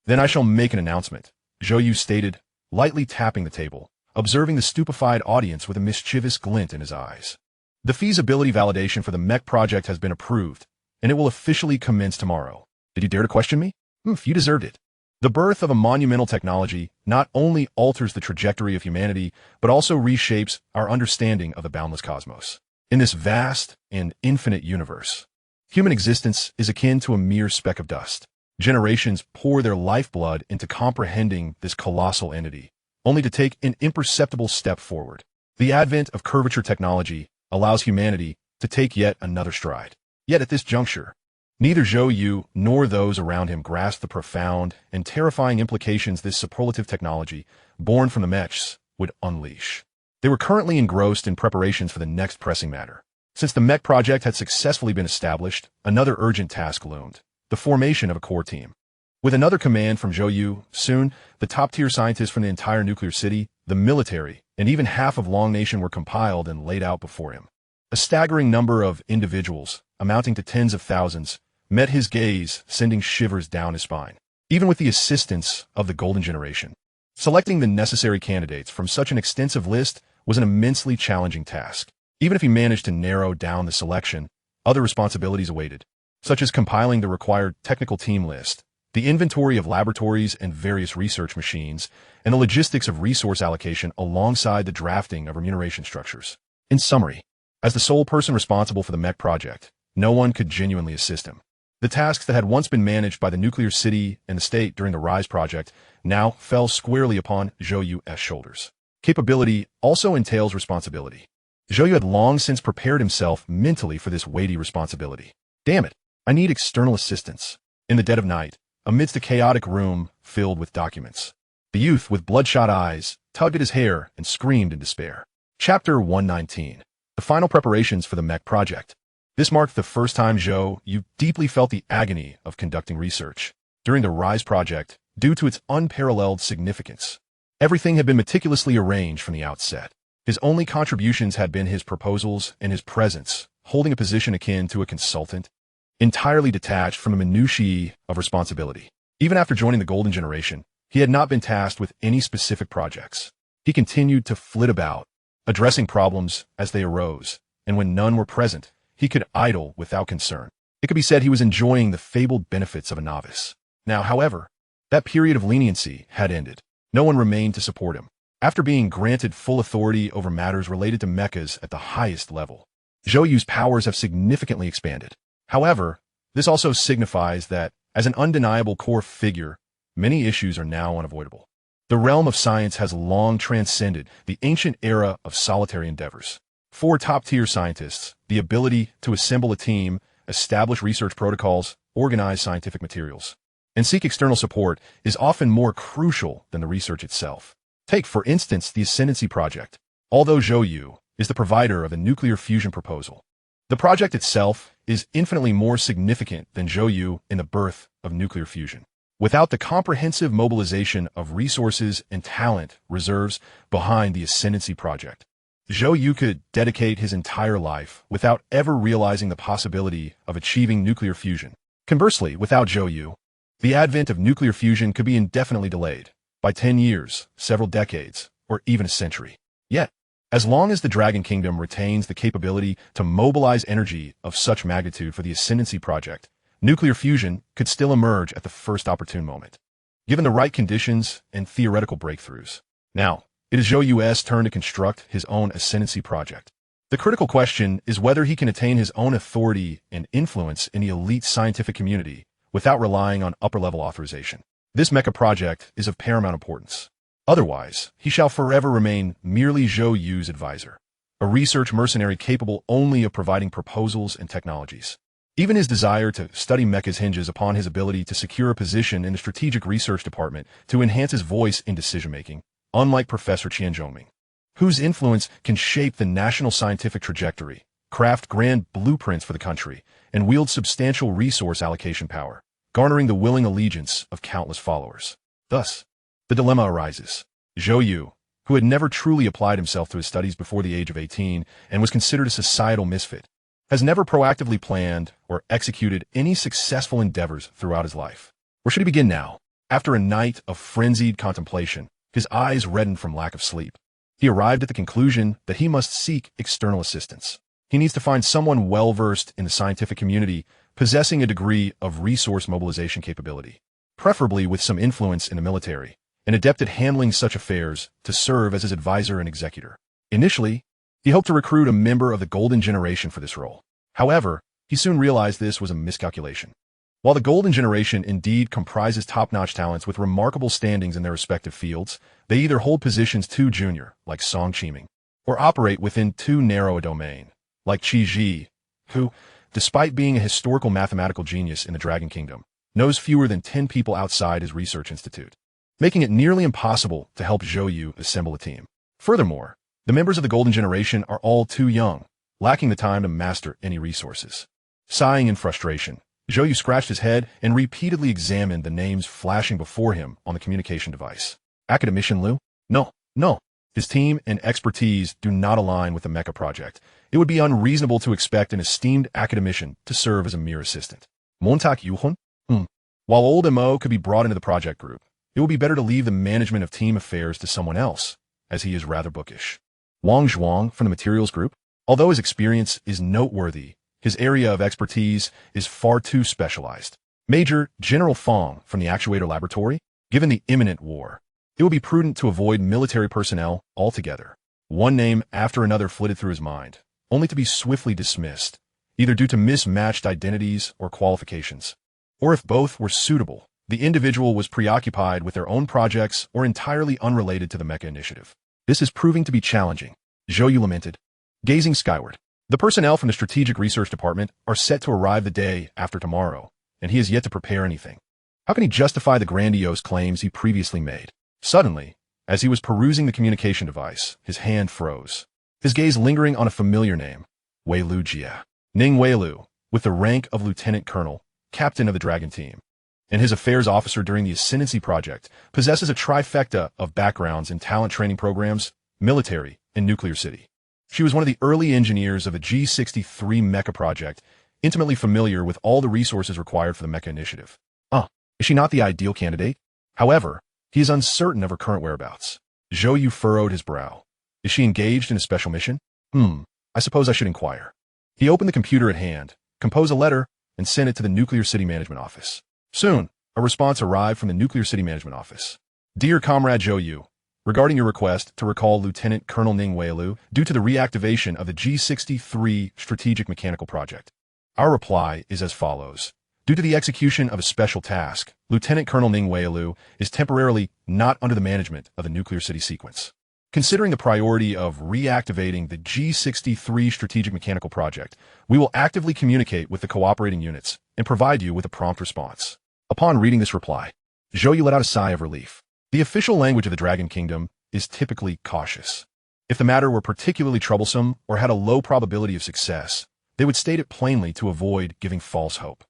Then I shall make an announcement, Zhou You stated, lightly tapping the table, observing the stupefied audience with a mischievous glint in his eyes. The feasibility validation for the mech project has been approved, and it will officially commence tomorrow. Did you dare to question me? You deserved it. The birth of a monumental technology not only alters the trajectory of humanity, but also reshapes our understanding of the boundless cosmos. In this vast and infinite universe, human existence is akin to a mere speck of dust. Generations pour their lifeblood into comprehending this colossal entity, only to take an imperceptible step forward. The advent of curvature technology allows humanity to take yet another stride. Yet at this juncture, neither Zhou You nor those around him grasped the profound and terrifying implications this superlative technology, born from the mechs, would unleash. They were currently engrossed in preparations for the next pressing matter. Since the mech project had successfully been established, another urgent task loomed: the formation of a core team. With another command from Zhou Yu, soon, the top-tier scientists from the entire nuclear city, the military, and even half of Long Nation were compiled and laid out before him. A staggering number of individuals, amounting to tens of thousands, met his gaze, sending shivers down his spine. Even with the assistance of the Golden Generation, selecting the necessary candidates from such an extensive list was an immensely challenging task. Even if he managed to narrow down the selection, other responsibilities awaited, such as compiling the required technical team list, the inventory of laboratories and various research machines, and the logistics of resource allocation alongside the drafting of remuneration structures. In summary, as the sole person responsible for the mech project, no one could genuinely assist him. The tasks that had once been managed by the nuclear city and the state during the RISE project now fell squarely upon Zhou Yu's shoulders. Capability also entails responsibility. Zhou Yu had long since prepared himself mentally for this weighty responsibility. Damn it, I need external assistance. In the dead of night, amidst a chaotic room filled with documents, the youth with bloodshot eyes tugged at his hair and screamed in despair. Chapter 119. The final preparations for the mech project. This marked the first time Zhou Yu deeply felt the agony of conducting research. During the RISE project, due to its unparalleled significance, everything had been meticulously arranged from the outset. His only contributions had been his proposals and his presence, holding a position akin to a consultant, entirely detached from the minutiae of responsibility. Even after joining the Golden Generation, he had not been tasked with any specific projects. He continued to flit about, addressing problems as they arose, and when none were present, he could idle without concern. It could be said he was enjoying the fabled benefits of a novice. Now, however, that period of leniency had ended. No one remained to support him. After being granted full authority over matters related to mechas at the highest level, Zhou Yu's powers have significantly expanded. However, this also signifies that, as an undeniable core figure, many issues are now unavoidable. The realm of science has long transcended the ancient era of solitary endeavors. For top-tier scientists, the ability to assemble a team, establish research protocols, organize scientific materials, and seek external support is often more crucial than the research itself. Take, for instance, the Ascendancy Project. Although Zhou Yu is the provider of the nuclear fusion proposal, the project itself is infinitely more significant than Zhou Yu in the birth of nuclear fusion. Without the comprehensive mobilization of resources and talent reserves behind the Ascendancy Project, Zhou Yu could dedicate his entire life without ever realizing the possibility of achieving nuclear fusion. Conversely, without Zhou Yu, the advent of nuclear fusion could be indefinitely delayed by 10 years, several decades, or even a century. Yet, as long as the Dragon Kingdom retains the capability to mobilize energy of such magnitude for the Ascendancy Project, nuclear fusion could still emerge at the first opportune moment, given the right conditions and theoretical breakthroughs. Now, it is Zhou Yu's turn to construct his own Ascendancy Project. The critical question is whether he can attain his own authority and influence in the elite scientific community without relying on upper-level authorization. This mecha project is of paramount importance. Otherwise, he shall forever remain merely Zhou Yu's advisor, a research mercenary capable only of providing proposals and technologies. Even his desire to study mechas hinges upon his ability to secure a position in the strategic research department to enhance his voice in decision-making, unlike Professor Qian Zhongming, whose influence can shape the national scientific trajectory, craft grand blueprints for the country, and wield substantial resource allocation power, garnering the willing allegiance of countless followers. Thus, the dilemma arises. Zhou Yu, who had never truly applied himself to his studies before the age of 18 and was considered a societal misfit, has never proactively planned or executed any successful endeavors throughout his life. Where should he begin now? After a night of frenzied contemplation, his eyes reddened from lack of sleep. He arrived at the conclusion that he must seek external assistance. He needs to find someone well-versed in the scientific community, possessing a degree of resource mobilization capability, preferably with some influence in the military, and adept at handling such affairs to serve as his advisor and executor. Initially, he hoped to recruit a member of the Golden Generation for this role. However, he soon realized this was a miscalculation. While the Golden Generation indeed comprises top-notch talents with remarkable standings in their respective fields, they either hold positions too junior, like Song Qiming, or operate within too narrow a domain, like Qi Ji, who, despite being a historical mathematical genius in the Dragon Kingdom, knows fewer than 10 people outside his research institute, making it nearly impossible to help Zhou Yu assemble a team. Furthermore, the members of the Golden Generation are all too young, lacking the time to master any resources. Sighing in frustration, Zhou You scratched his head and repeatedly examined the names flashing before him on the communication device. Academician Liu? No, no. His team and expertise do not align with the Mecha project. It would be unreasonable to expect an esteemed academician to serve as a mere assistant. Montak Yuhun? While old Mo could be brought into the project group, it would be better to leave the management of team affairs to someone else, as he is rather bookish. Wang Zhuang from the materials group? Although his experience is noteworthy, his area of expertise is far too specialized. Major General Fong from the actuator laboratory? Given the imminent war, it would be prudent to avoid military personnel altogether. One name after another flitted through his mind, only to be swiftly dismissed, either due to mismatched identities or qualifications. Or if both were suitable, the individual was preoccupied with their own projects or entirely unrelated to the Mecha initiative. This is proving to be challenging, Zhou You lamented, gazing skyward. The personnel from the Strategic Research Department are set to arrive the day after tomorrow, and he has yet to prepare anything. How can he justify the grandiose claims he previously made? Suddenly, as he was perusing the communication device, his hand froze, his gaze lingering on a familiar name, Wei Lu Jia. Ning Wei Lu, with the rank of Lieutenant Colonel, captain of the Dragon Team, and his affairs officer during the Ascendancy Project, possesses a trifecta of backgrounds in talent training programs, military, and nuclear city. She was one of the early engineers of the G63 Mecha project, intimately familiar with all the resources required for the Mecha initiative. Is she not the ideal candidate? However, he is uncertain of her current whereabouts. Zhou Yu furrowed his brow. Is she engaged in a special mission? I suppose I should inquire. He opened the computer at hand, composed a letter, and sent it to the Nuclear City Management Office. Soon, a response arrived from the Nuclear City Management Office. Dear Comrade Zhou Yu, regarding your request to recall Lieutenant Colonel Ning Weilu due to the reactivation of the G63 Strategic Mechanical Project, our reply is as follows. Due to the execution of a special task, Lieutenant Colonel Ning Weilu is temporarily not under the management of the Nuclear City sequence. Considering the priority of reactivating the G63 Strategic Mechanical Project, we will actively communicate with the cooperating units and provide you with a prompt response. Upon reading this reply, Zhou Yu let out a sigh of relief. The official language of the Dragon Kingdom is typically cautious. If the matter were particularly troublesome or had a low probability of success, they would state it plainly to avoid giving false hope.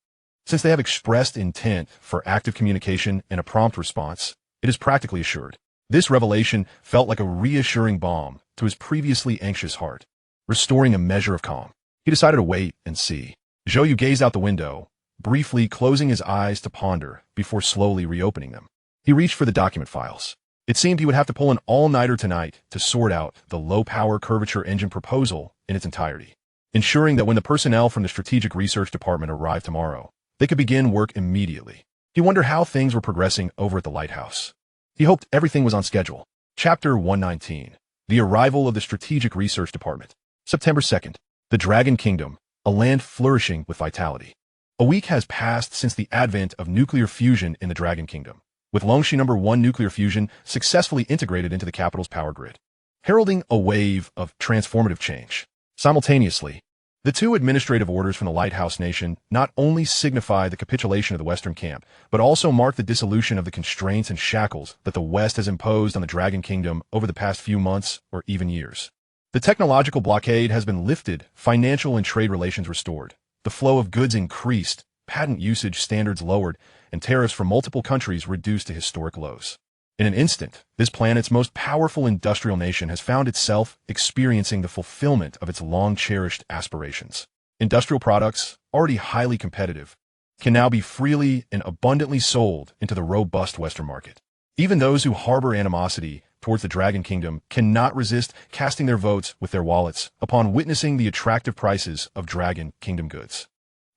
Since they have expressed intent for active communication and a prompt response, it is practically assured. This revelation felt like a reassuring balm to his previously anxious heart, restoring a measure of calm. He decided to wait and see. Zhou Yu gazed out the window, briefly closing his eyes to ponder before slowly reopening them. He reached for the document files. It seemed he would have to pull an all-nighter tonight to sort out the low-power curvature engine proposal in its entirety, ensuring that when the personnel from the Strategic Research Department arrived tomorrow, they could begin work immediately. He wondered how things were progressing over at the lighthouse. He hoped everything was on schedule. Chapter 119. The Arrival of the Strategic Research Department. September 2nd. The Dragon Kingdom, a land flourishing with vitality. A week has passed since the advent of nuclear fusion in the Dragon Kingdom, with Longxi No. 1 nuclear fusion successfully integrated into the capital's power grid, heralding a wave of transformative change. Simultaneously, the two administrative orders from the Lighthouse Nation not only signify the capitulation of the Western camp, but also mark the dissolution of the constraints and shackles that the West has imposed on the Dragon Kingdom over the past few months or even years. The technological blockade has been lifted, financial and trade relations restored, the flow of goods increased, patent usage standards lowered, and tariffs from multiple countries reduced to historic lows. In an instant, this planet's most powerful industrial nation has found itself experiencing the fulfillment of its long-cherished aspirations. Industrial products, already highly competitive, can now be freely and abundantly sold into the robust Western market. Even those who harbor animosity towards the Dragon Kingdom cannot resist casting their votes with their wallets upon witnessing the attractive prices of Dragon Kingdom goods.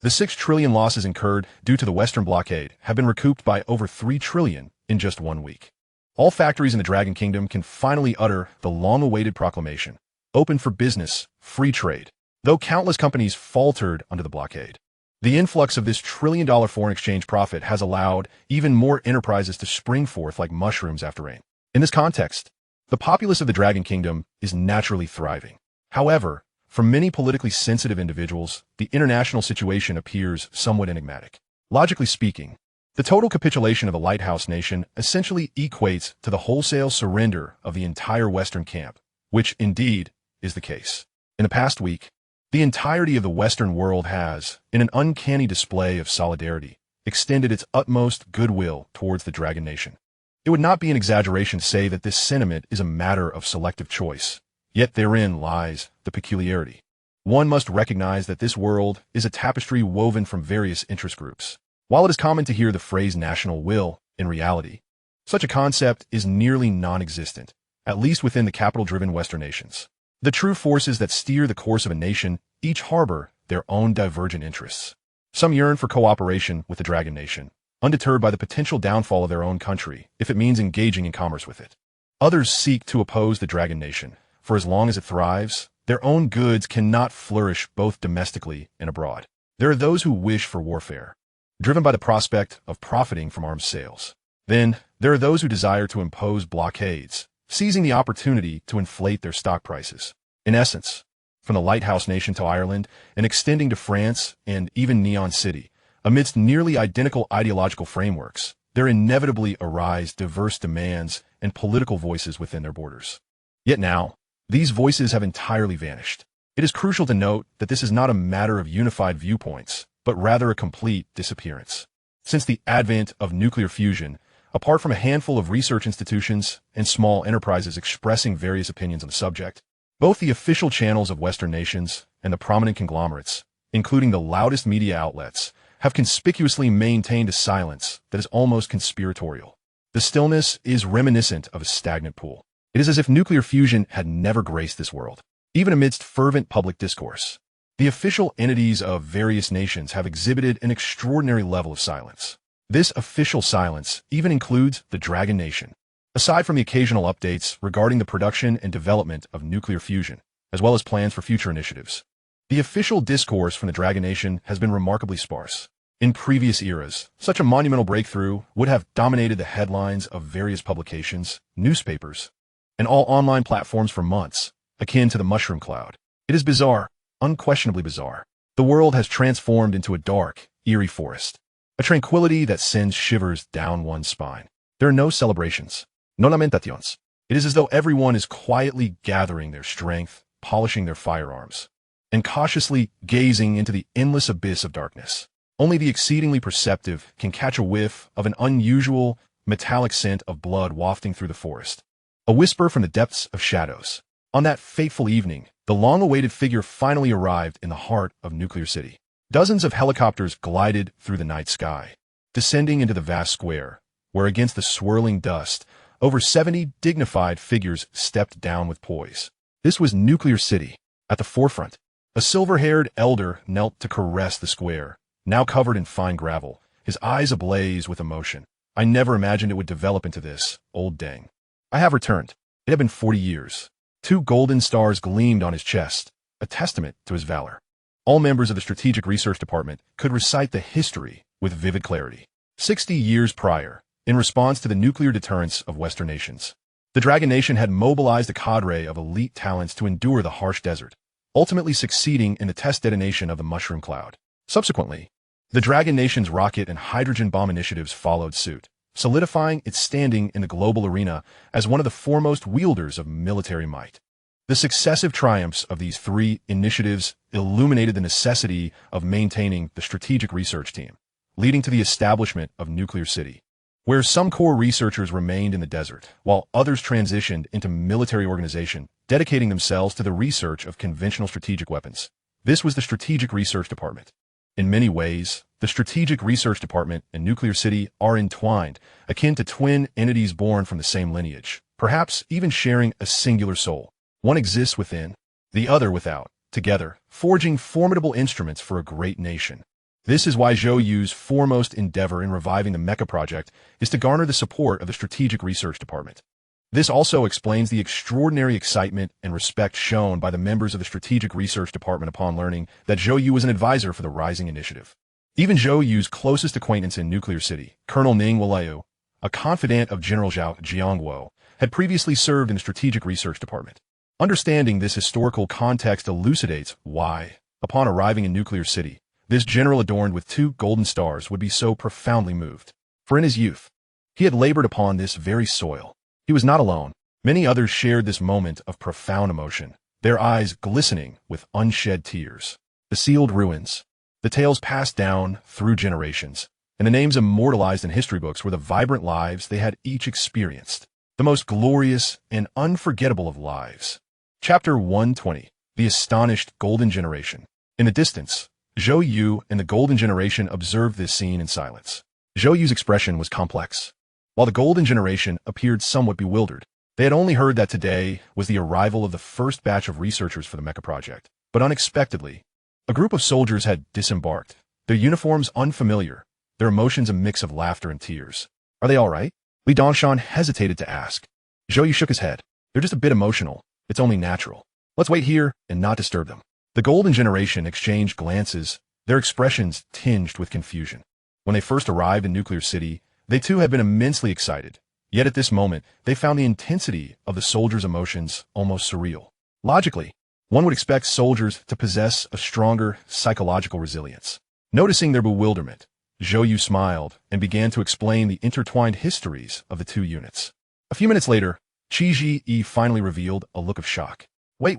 The 6 trillion losses incurred due to the Western blockade have been recouped by over 3 trillion in just 1 week. All factories in the Dragon Kingdom can finally utter the long-awaited proclamation, open for business, free trade, though countless companies faltered under the blockade. The influx of this trillion-dollar foreign exchange profit has allowed even more enterprises to spring forth like mushrooms after rain. In this context, the populace of the Dragon Kingdom is naturally thriving. However, for many politically sensitive individuals, the international situation appears somewhat enigmatic. Logically speaking, the total capitulation of the Lighthouse Nation essentially equates to the wholesale surrender of the entire Western camp, which indeed is the case. In the past week, The entirety of the Western world has, in an uncanny display of solidarity, extended its utmost goodwill towards the Dragon Nation. It would not be an exaggeration to say that this sentiment is a matter of selective choice, yet therein lies the peculiarity. One must recognize that this world is a tapestry woven from various interest groups. While it is common to hear the phrase national will, in reality, such a concept is nearly non-existent, at least within the capital-driven Western nations. The true forces that steer the course of a nation each harbor their own divergent interests. Some yearn for cooperation with the Dragon Nation, undeterred by the potential downfall of their own country if it means engaging in commerce with it. Others seek to oppose the Dragon Nation, for as long as it thrives, their own goods cannot flourish both domestically and abroad. There are those who wish for warfare, driven by the prospect of profiting from arms sales. Then, there are those who desire to impose blockades, seizing the opportunity to inflate their stock prices. In essence, from the lighthouse nation to Ireland and extending to France and even Neon City, amidst nearly identical ideological frameworks, there inevitably arise diverse demands and political voices within their borders. Yet now, these voices have entirely vanished. It is crucial to note that this is not a matter of unified viewpoints, but rather a complete disappearance. Since the advent of nuclear fusion, apart from a handful of research institutions and small enterprises expressing various opinions on the subject, both the official channels of Western nations and the prominent conglomerates, including the loudest media outlets, have conspicuously maintained a silence that is almost conspiratorial. The stillness is reminiscent of a stagnant pool. It is as if nuclear fusion had never graced this world, even amidst fervent public discourse. The official entities of various nations have exhibited an extraordinary level of silence. This official silence even includes the Dragon Nation. Aside from the occasional updates regarding the production and development of nuclear fusion, as well as plans for future initiatives, the official discourse from the Dragon Nation has been remarkably sparse. In previous eras, such a monumental breakthrough would have dominated the headlines of various publications, newspapers, and all online platforms for months, akin to the mushroom cloud. It is bizarre, unquestionably bizarre. The world has transformed into a dark, eerie forest, a tranquility that sends shivers down one's spine. There are no celebrations, no lamentations. It is as though everyone is quietly gathering their strength, polishing their firearms, and cautiously gazing into the endless abyss of darkness. Only the exceedingly perceptive can catch a whiff of an unusual, metallic scent of blood wafting through the forest. A whisper from the depths of shadows. On that fateful evening, the long-awaited figure finally arrived in the heart of Nuclear City. Dozens of helicopters glided through the night sky, descending into the vast square, where against the swirling dust, over 70 dignified figures stepped down with poise. This was Nuclear City, at the forefront. A silver-haired elder knelt to caress the square, now covered in fine gravel, his eyes ablaze with emotion. I never imagined it would develop into this, old dang. I have returned. It had been 40 years. 2 golden stars gleamed on his chest, a testament to his valor. All members of the Strategic Research Department could recite the history with vivid clarity. 60 years prior, in response to the nuclear deterrence of Western nations, the Dragon Nation had mobilized a cadre of elite talents to endure the harsh desert, ultimately succeeding in the test detonation of the mushroom cloud. Subsequently, the Dragon Nation's rocket and hydrogen bomb initiatives followed suit, solidifying its standing in the global arena as one of the foremost wielders of military might. The successive triumphs of these 3 initiatives illuminated the necessity of maintaining the strategic research team, leading to the establishment of Nuclear City, where some core researchers remained in the desert, while others transitioned into military organization, dedicating themselves to the research of conventional strategic weapons. This was the Strategic Research Department. In many ways, the Strategic Research Department and Nuclear City are entwined, akin to twin entities born from the same lineage, perhaps even sharing a singular soul. One exists within, the other without, together, forging formidable instruments for a great nation. This is why Zhou Yu's foremost endeavor in reviving the Mecha project is to garner the support of the Strategic Research Department. This also explains the extraordinary excitement and respect shown by the members of the Strategic Research Department upon learning that Zhou Yu was an advisor for the Rising Initiative. Even Zhou Yu's closest acquaintance in Nuclear City, Colonel Ning Walayu, a confidant of General Zhou Jiangguo, had previously served in the Strategic Research Department. Understanding this historical context elucidates why, upon arriving in Nuclear City, this general adorned with 2 golden stars would be so profoundly moved. For in his youth, he had labored upon this very soil. He was not alone. Many others shared this moment of profound emotion, their eyes glistening with unshed tears. The sealed ruins, the tales passed down through generations, and the names immortalized in history books were the vibrant lives they had each experienced. The most glorious and unforgettable of lives. Chapter 120. The Astonished Golden Generation. In the distance, Zhou You and the Golden Generation observed this scene in silence. Zhou Yu's expression was complex. While the Golden Generation appeared somewhat bewildered, they had only heard that today was the arrival of the first batch of researchers for the Mecha project. But unexpectedly, a group of soldiers had disembarked, their uniforms unfamiliar, their emotions a mix of laughter and tears. Are they all right? Li Dongshan hesitated to ask. Zhou Yu shook his head. They're just a bit emotional. It's only natural. Let's wait here and not disturb them. The Golden Generation exchanged glances, their expressions tinged with confusion. When they first arrived in Nuclear City, they too had been immensely excited. Yet at this moment, they found the intensity of the soldiers' emotions almost surreal. Logically, one would expect soldiers to possess a stronger psychological resilience. Noticing their bewilderment, Zhou Yu smiled and began to explain the intertwined histories of the two units. A few minutes later, Qi Ji finally revealed a look of shock. Wait.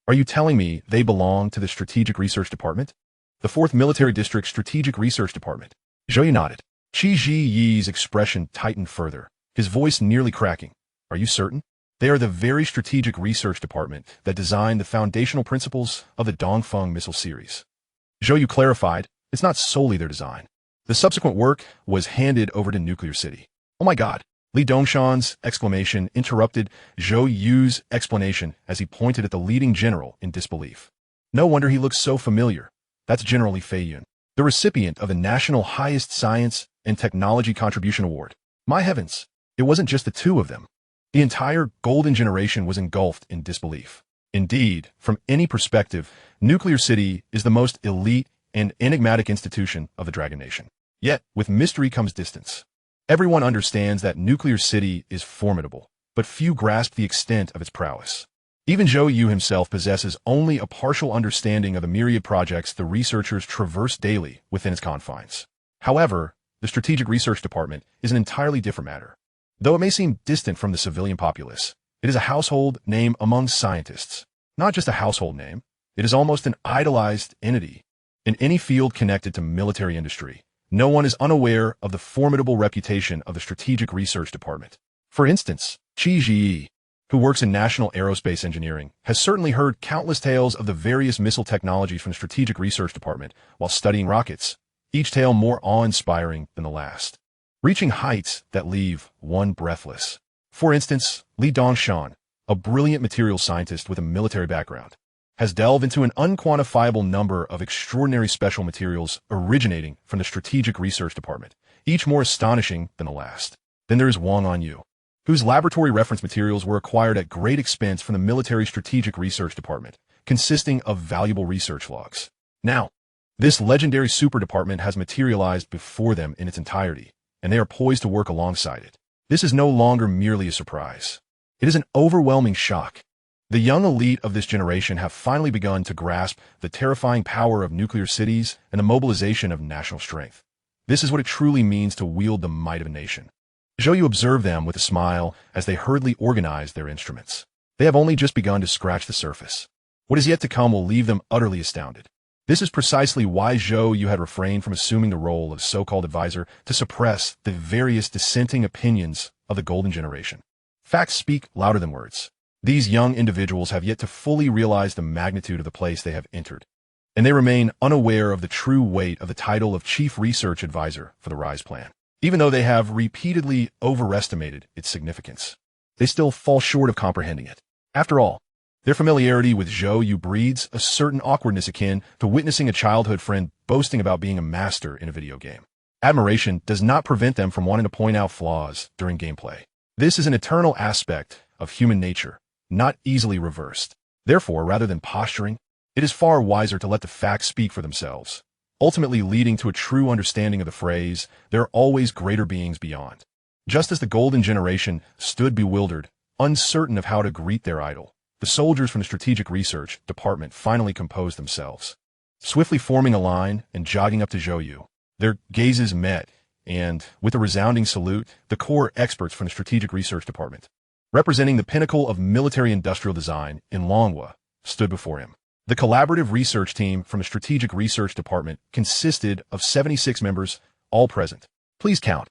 Are you telling me they belong to the Strategic Research Department? The 4th Military District Strategic Research Department. Zhou Yu nodded. Qi Ji's expression tightened further, his voice nearly cracking. Are you certain? They are the very strategic research department that designed the foundational principles of the Dongfeng missile series. Zhou Yu clarified, it's not solely their design. The subsequent work was handed over to Nuclear City. Oh my god. Li Dongshan's exclamation interrupted Zhou Yu's explanation as he pointed at the leading general in disbelief. No wonder he looks so familiar. That's General Li Feiyun, the recipient of the National Highest Science and Technology Contribution Award. My heavens, it wasn't just the two of them. The entire Golden Generation was engulfed in disbelief. Indeed, from any perspective, Nuclear City is the most elite and enigmatic institution of the Dragon Nation. Yet, with mystery comes distance. Everyone understands that Nuclear City is formidable, but few grasp the extent of its prowess. Even Zhou Yu himself possesses only a partial understanding of the myriad projects the researchers traverse daily within its confines. However, the Strategic Research Department is an entirely different matter. Though it may seem distant from the civilian populace, it is a household name among scientists. Not just a household name, it is almost an idolized entity. In any field connected to military industry, no one is unaware of the formidable reputation of the Strategic Research Department. For instance, Qi Ji, who works in National Aerospace Engineering, has certainly heard countless tales of the various missile technologies from the Strategic Research Department while studying rockets, each tale more awe-inspiring than the last, reaching heights that leave one breathless. For instance, Li Dongshan, a brilliant materials scientist with a military background, has delved into an unquantifiable number of extraordinary special materials originating from the Strategic Research Department, each more astonishing than the last. Then there is Zhou You, whose laboratory reference materials were acquired at great expense from the Military Strategic Research Department, consisting of valuable research logs. Now, this legendary super department has materialized before them in its entirety, and they are poised to work alongside it. This is no longer merely a surprise. It is an overwhelming shock. The young elite of this generation have finally begun to grasp the terrifying power of nuclear cities and the mobilization of national strength. This is what it truly means to wield the might of a nation. Zhou Yu observed them with a smile as they hurriedly organized their instruments. They have only just begun to scratch the surface. What is yet to come will leave them utterly astounded. This is precisely why Zhou Yu had refrained from assuming the role of so-called advisor to suppress the various dissenting opinions of the Golden Generation. Facts speak louder than words. These young individuals have yet to fully realize the magnitude of the place they have entered, and they remain unaware of the true weight of the title of Chief Research Advisor for the RISE Plan. Even though they have repeatedly overestimated its significance, they still fall short of comprehending it. After all, their familiarity with Zhou Yu breeds a certain awkwardness akin to witnessing a childhood friend boasting about being a master in a video game. Admiration does not prevent them from wanting to point out flaws during gameplay. This is an eternal aspect of human nature, not easily reversed. Therefore, rather than posturing, it is far wiser to let the facts speak for themselves, ultimately leading to a true understanding of the phrase, there are always greater beings beyond. Just as the Golden Generation stood bewildered, uncertain of how to greet their idol, the soldiers from the Strategic Research Department finally composed themselves. Swiftly forming a line and jogging up to Zhou Yu, their gazes met, and, with a resounding salute, the core experts from the Strategic Research Department, representing the pinnacle of military-industrial design in Longguo, stood before him. The collaborative research team from the Strategic Research Department consisted of 76 members, all present. Please count.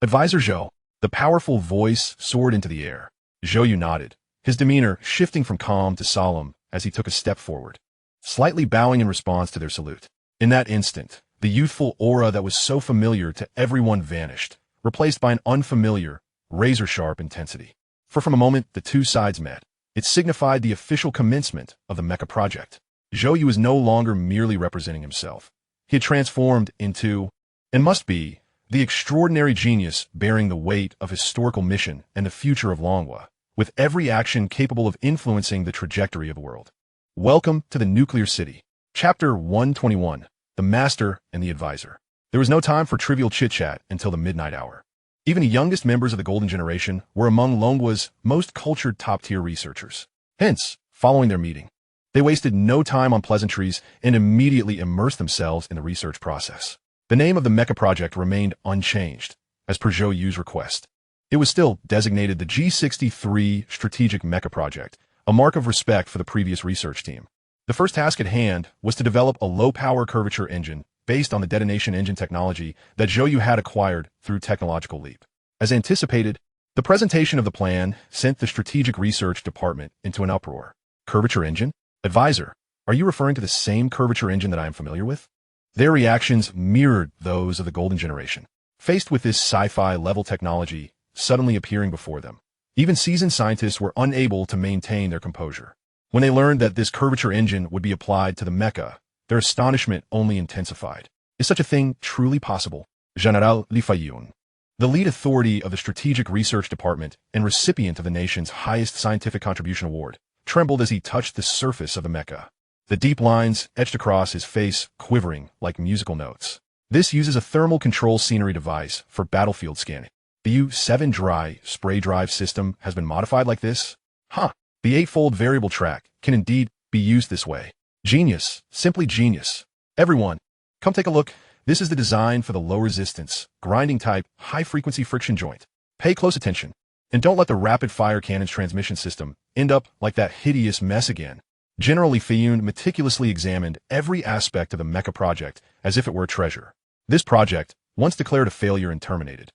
Advisor Zhou. The powerful voice soared into the air. Zhou You nodded, his demeanor shifting from calm to solemn as he took a step forward, slightly bowing in response to their salute. In that instant, the youthful aura that was so familiar to everyone vanished, replaced by an unfamiliar, razor-sharp intensity. For from a moment the two sides met, it signified the official commencement of the Mecha project. Zhou You was no longer merely representing himself. He had transformed into, and must be, the extraordinary genius bearing the weight of historical mission and the future of Longguo, with every action capable of influencing the trajectory of the world. Welcome to the Nuclear City. Chapter 121, The Master and the Advisor. There was no time for trivial chit-chat until the midnight hour. Even the youngest members of the Golden Generation were among Longguo's most cultured top-tier researchers. Hence, following their meeting, they wasted no time on pleasantries and immediately immersed themselves in the research process. The name of the Mecha project remained unchanged, as per Zhou Yu's request. It was still designated the G63 Strategic Mecha Project, a mark of respect for the previous research team. The first task at hand was to develop a low-power curvature engine based on the detonation engine technology that Zhou Yu had acquired through technological leap. As anticipated, the presentation of the plan sent the Strategic Research Department into an uproar. Curvature engine? Advisor, are you referring to the same curvature engine that I am familiar with? Their reactions mirrored those of the Golden Generation. Faced with this sci-fi level technology suddenly appearing before them, even seasoned scientists were unable to maintain their composure. When they learned that this curvature engine would be applied to the Mecha, their astonishment only intensified. Is such a thing truly possible? General Li Feiyun, the lead authority of the Strategic Research Department and recipient of the nation's highest scientific contribution award, trembled as he touched the surface of the Mecha. The deep lines etched across his face quivering like musical notes. This uses a thermal control scenery device for battlefield scanning. The U7 dry spray drive system has been modified like this? Huh. The 8-fold variable track can indeed be used this way. Genius. Simply genius. Everyone, come take a look. This is the design for the low-resistance, grinding-type, high-frequency friction joint. Pay close attention, and don't let the rapid-fire cannon's transmission system end up like that hideous mess again. General Li Feiyun meticulously examined every aspect of the Mecha project as if it were a treasure. This project, once declared a failure and terminated,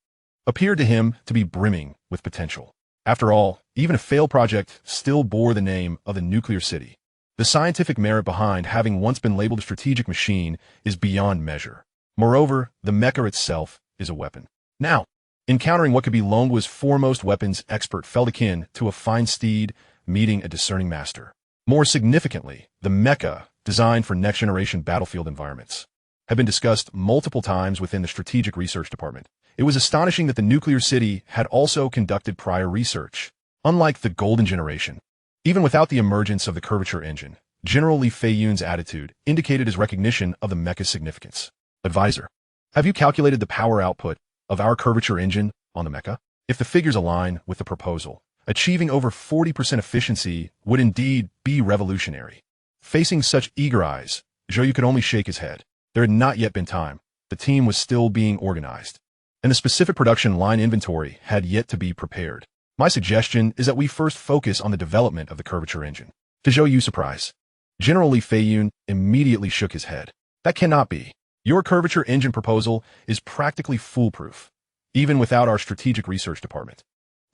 appeared to him to be brimming with potential. After all, even a failed project still bore the name of the Nuclear City. The scientific merit behind having once been labeled a strategic machine is beyond measure. Moreover, the Mecha itself is a weapon. Now, encountering what could be Longguo's foremost weapons expert felt akin to a fine steed meeting a discerning master. More significantly, the Mecha, designed for next-generation battlefield environments, had been discussed multiple times within the Strategic Research Department. It was astonishing that the Nuclear City had also conducted prior research. Unlike the Golden Generation, even without the emergence of the curvature engine, General Li Feiyun's attitude indicated his recognition of the Mecha's significance. Advisor, have you calculated the power output of our curvature engine on the Mecha? If the figures align with the proposal, achieving over 40% efficiency would indeed be revolutionary. Facing such eager eyes, Zhou Yu could only shake his head. There had not yet been time. The team was still being organized, and the specific production line inventory had yet to be prepared. My suggestion is that we first focus on the development of the curvature engine. To Zhou Yu's surprise, General Li Feiyun immediately shook his head. That cannot be. Your curvature engine proposal is practically foolproof, even without our Strategic Research Department.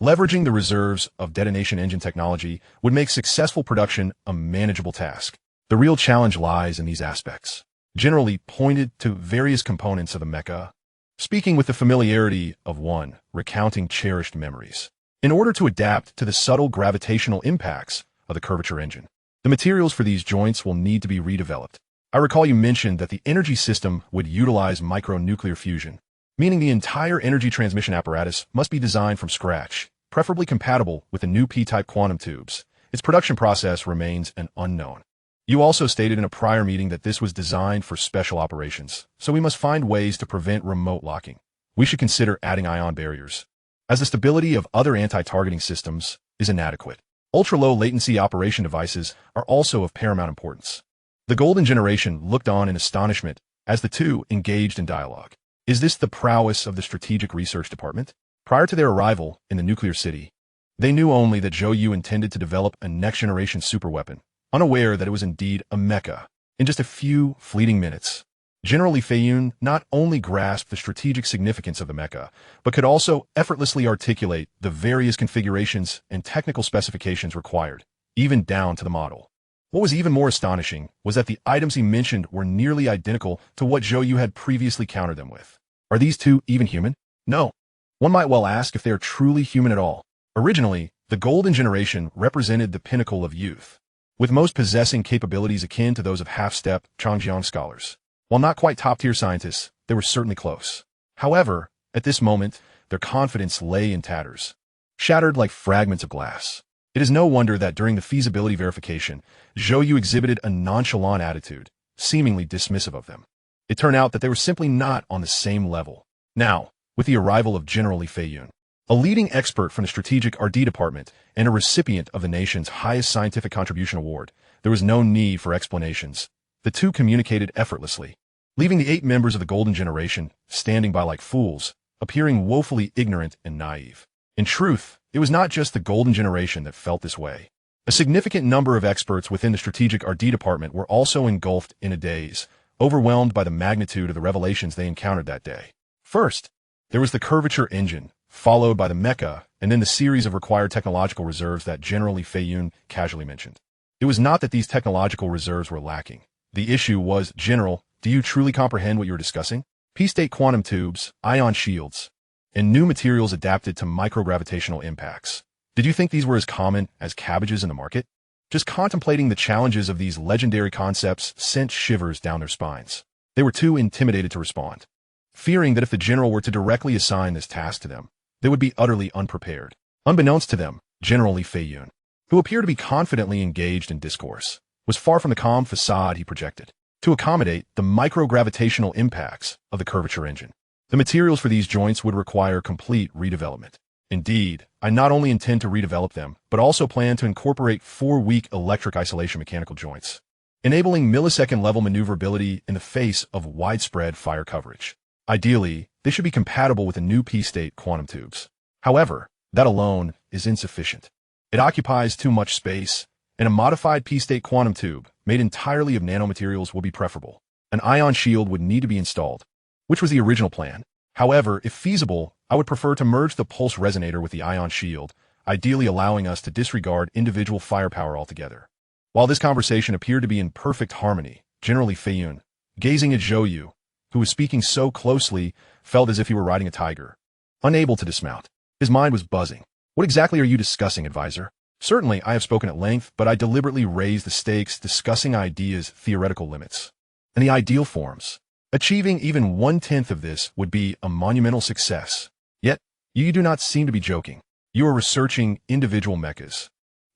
Leveraging the reserves of detonation engine technology would make successful production a manageable task. The real challenge lies in these aspects. General Li pointed to various components of the Mecha, speaking with the familiarity of one recounting cherished memories. In order to adapt to the subtle gravitational impacts of the curvature engine, the materials for these joints will need to be redeveloped. I recall you mentioned that the energy system would utilize micronuclear fusion, meaning the entire energy transmission apparatus must be designed from scratch, preferably compatible with the new P-type quantum tubes. Its production process remains an unknown. You also stated in a prior meeting that this was designed for special operations, so we must find ways to prevent remote locking. We should consider adding ion barriers, as the stability of other anti-targeting systems is inadequate. Ultra-low latency operation devices are also of paramount importance. The Golden Generation looked on in astonishment as the two engaged in dialogue. Is this the prowess of the Strategic Research Department? Prior to their arrival in the Nuclear City, They knew only that Zhou Yu intended to develop a next-generation superweapon, unaware that it was indeed a mecha. In just a few fleeting minutes, General Li Feiyun not only grasped the strategic significance of the mecha, but could also effortlessly articulate the various configurations and technical specifications required, even down to the model. What was even more astonishing was that the items he mentioned were nearly identical to what Zhou Yu had previously countered them with. Are these two even human? No. One might well ask if they are truly human at all. Originally, the Golden Generation represented the pinnacle of youth, with most possessing capabilities akin to those of half-step Changjiang scholars. While not quite top-tier scientists, they were certainly close. However, at this moment, their confidence lay in tatters, shattered like fragments of glass. It is no wonder that during the feasibility verification, Zhou Yu exhibited a nonchalant attitude, seemingly dismissive of them. It turned out that they were simply not on the same level. Now, with the arrival of General Li Feiyun, a leading expert from the Strategic R&D Department and a recipient of the nation's highest scientific contribution award, there was no need for explanations. The two communicated effortlessly, leaving the 8 members of the Golden Generation standing by like fools, appearing woefully ignorant and naive. In truth, it was not just the Golden Generation that felt this way. A significant number of experts within the Strategic R&D Department were also engulfed in a daze, overwhelmed by the magnitude of the revelations they encountered that day. First, there was the curvature engine, followed by the mecha, and then the series of required technological reserves that General Li Feiyun casually mentioned. It was not that these technological reserves were lacking. The issue was, General, do you truly comprehend what you were discussing? P-state quantum tubes, ion shields, and new materials adapted to microgravitational impacts. Did you think these were as common as cabbages in the market? Just contemplating the challenges of these legendary concepts sent shivers down their spines. They were too intimidated to respond, fearing that if the general were to directly assign this task to them, they would be utterly unprepared. Unbeknownst to them, General Li Feiyun, who appeared to be confidently engaged in discourse, was far from the calm facade he projected. To accommodate the microgravitational impacts of the curvature engine, the materials for these joints would require complete redevelopment. Indeed, I not only intend to redevelop them, but also plan to incorporate 4 weak electric isolation mechanical joints, enabling millisecond-level maneuverability in the face of widespread fire coverage. Ideally, they should be compatible with the new P-state quantum tubes. However, that alone is insufficient. It occupies too much space, and a modified P-state quantum tube, made entirely of nanomaterials, will be preferable. An ion shield would need to be installed, which was the original plan. However, if feasible, I would prefer to merge the pulse resonator with the ion shield, ideally allowing us to disregard individual firepower altogether. While this conversation appeared to be in perfect harmony, General Li Feiyun, gazing at Zhou Yu, who was speaking so closely, felt as if he were riding a tiger, unable to dismount. His mind was buzzing. What exactly are you discussing, advisor? Certainly, I have spoken at length, but I deliberately raised the stakes, discussing ideas' theoretical limits and the ideal forms. Achieving even 1/10 of this would be a monumental success. Yet, you do not seem to be joking. You are researching individual mechas,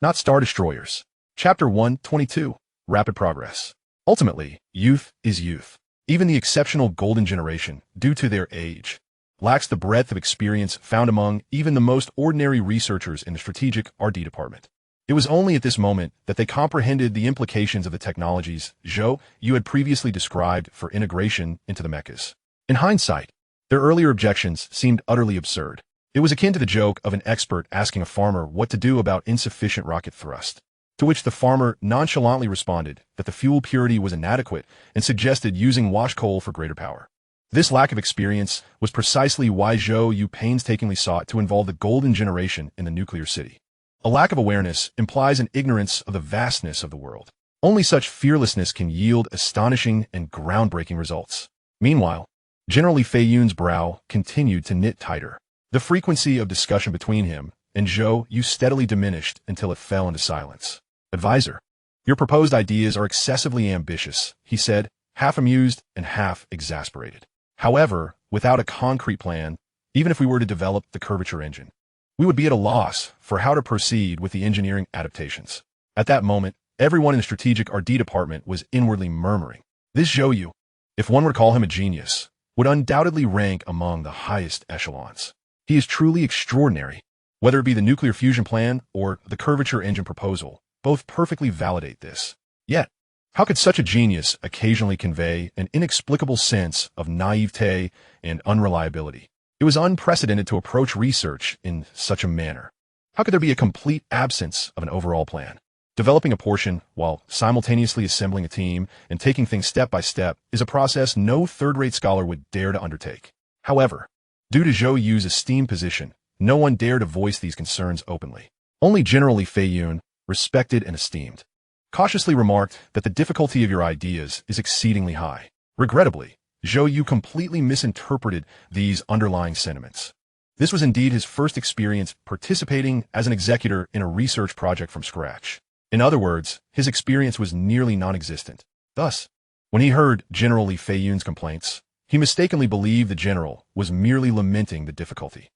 not star destroyers. Chapter 122, Rapid Progress. Ultimately, youth is youth. Even the exceptional Golden Generation, due to their age, lacks the breadth of experience found among even the most ordinary researchers in the Strategic R&D Department. It was only at this moment that they comprehended the implications of the technologies Zhou Yu had previously described for integration into the mechas. In hindsight, their earlier objections seemed utterly absurd. It was akin to the joke of an expert asking a farmer what to do about insufficient rocket thrust, to which the farmer nonchalantly responded that the fuel purity was inadequate and suggested using wash coal for greater power. This lack of experience was precisely why Zhou Yu painstakingly sought to involve the Golden Generation in the nuclear city. A lack of awareness implies an ignorance of the vastness of the world. Only such fearlessness can yield astonishing and groundbreaking results. Meanwhile, General Li Feiyun's brow continued to knit tighter. The frequency of discussion between him and Zhou Yu steadily diminished until it fell into silence. Advisor, your proposed ideas are excessively ambitious, he said, half amused and half exasperated. However, without a concrete plan, even if we were to develop the curvature engine, we would be at a loss for how to proceed with the engineering adaptations. At that moment, everyone in the Strategic R&D Department was inwardly murmuring. This Zhou Yu, if one were to call him a genius, would undoubtedly rank among the highest echelons. He is truly extraordinary. Whether it be the nuclear fusion plan or the curvature engine proposal, both perfectly validate this. Yet, how could such a genius occasionally convey an inexplicable sense of naivete and unreliability? It was unprecedented to approach research in such a manner. How could there be a complete absence of an overall plan? Developing a portion while simultaneously assembling a team and taking things step by step is a process no third-rate scholar would dare to undertake. However, due to Zhou Yu's esteemed position, no one dared to voice these concerns openly. Only General Li Feiyun, respected and esteemed, cautiously remarked that the difficulty of your ideas is exceedingly high. Regrettably, Zhou Yu completely misinterpreted these underlying sentiments. This was indeed his first experience participating as an executor in a research project from scratch. In other words, his experience was nearly non-existent. Thus, when he heard General Li Feiyun's complaints, he mistakenly believed the general was merely lamenting the difficulty.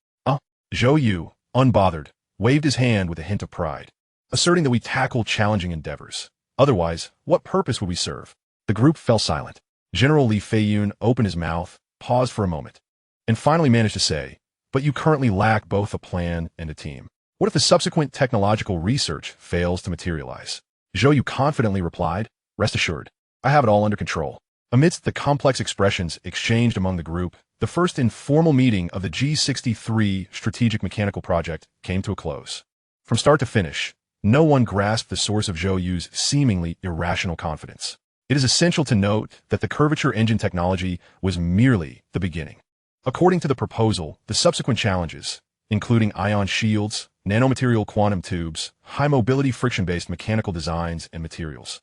Zhou Yu, unbothered, waved his hand with a hint of pride, asserting that we tackle challenging endeavors. Otherwise, what purpose would we serve? The group fell silent. General Li Feiyun opened his mouth, paused for a moment, and finally managed to say, "But you currently lack both a plan and a team. What if the subsequent technological research fails to materialize?" Zhou Yu confidently replied, "Rest assured, I have it all under control." Amidst the complex expressions exchanged among the group, the first informal meeting of the G63 Strategic Mechanical Project came to a close. From start to finish, no one grasped the source of Zhou Yu's seemingly irrational confidence. It is essential to note that the curvature engine technology was merely the beginning. According to the proposal, the subsequent challenges, including ion shields, nanomaterial quantum tubes, high-mobility friction-based mechanical designs and materials,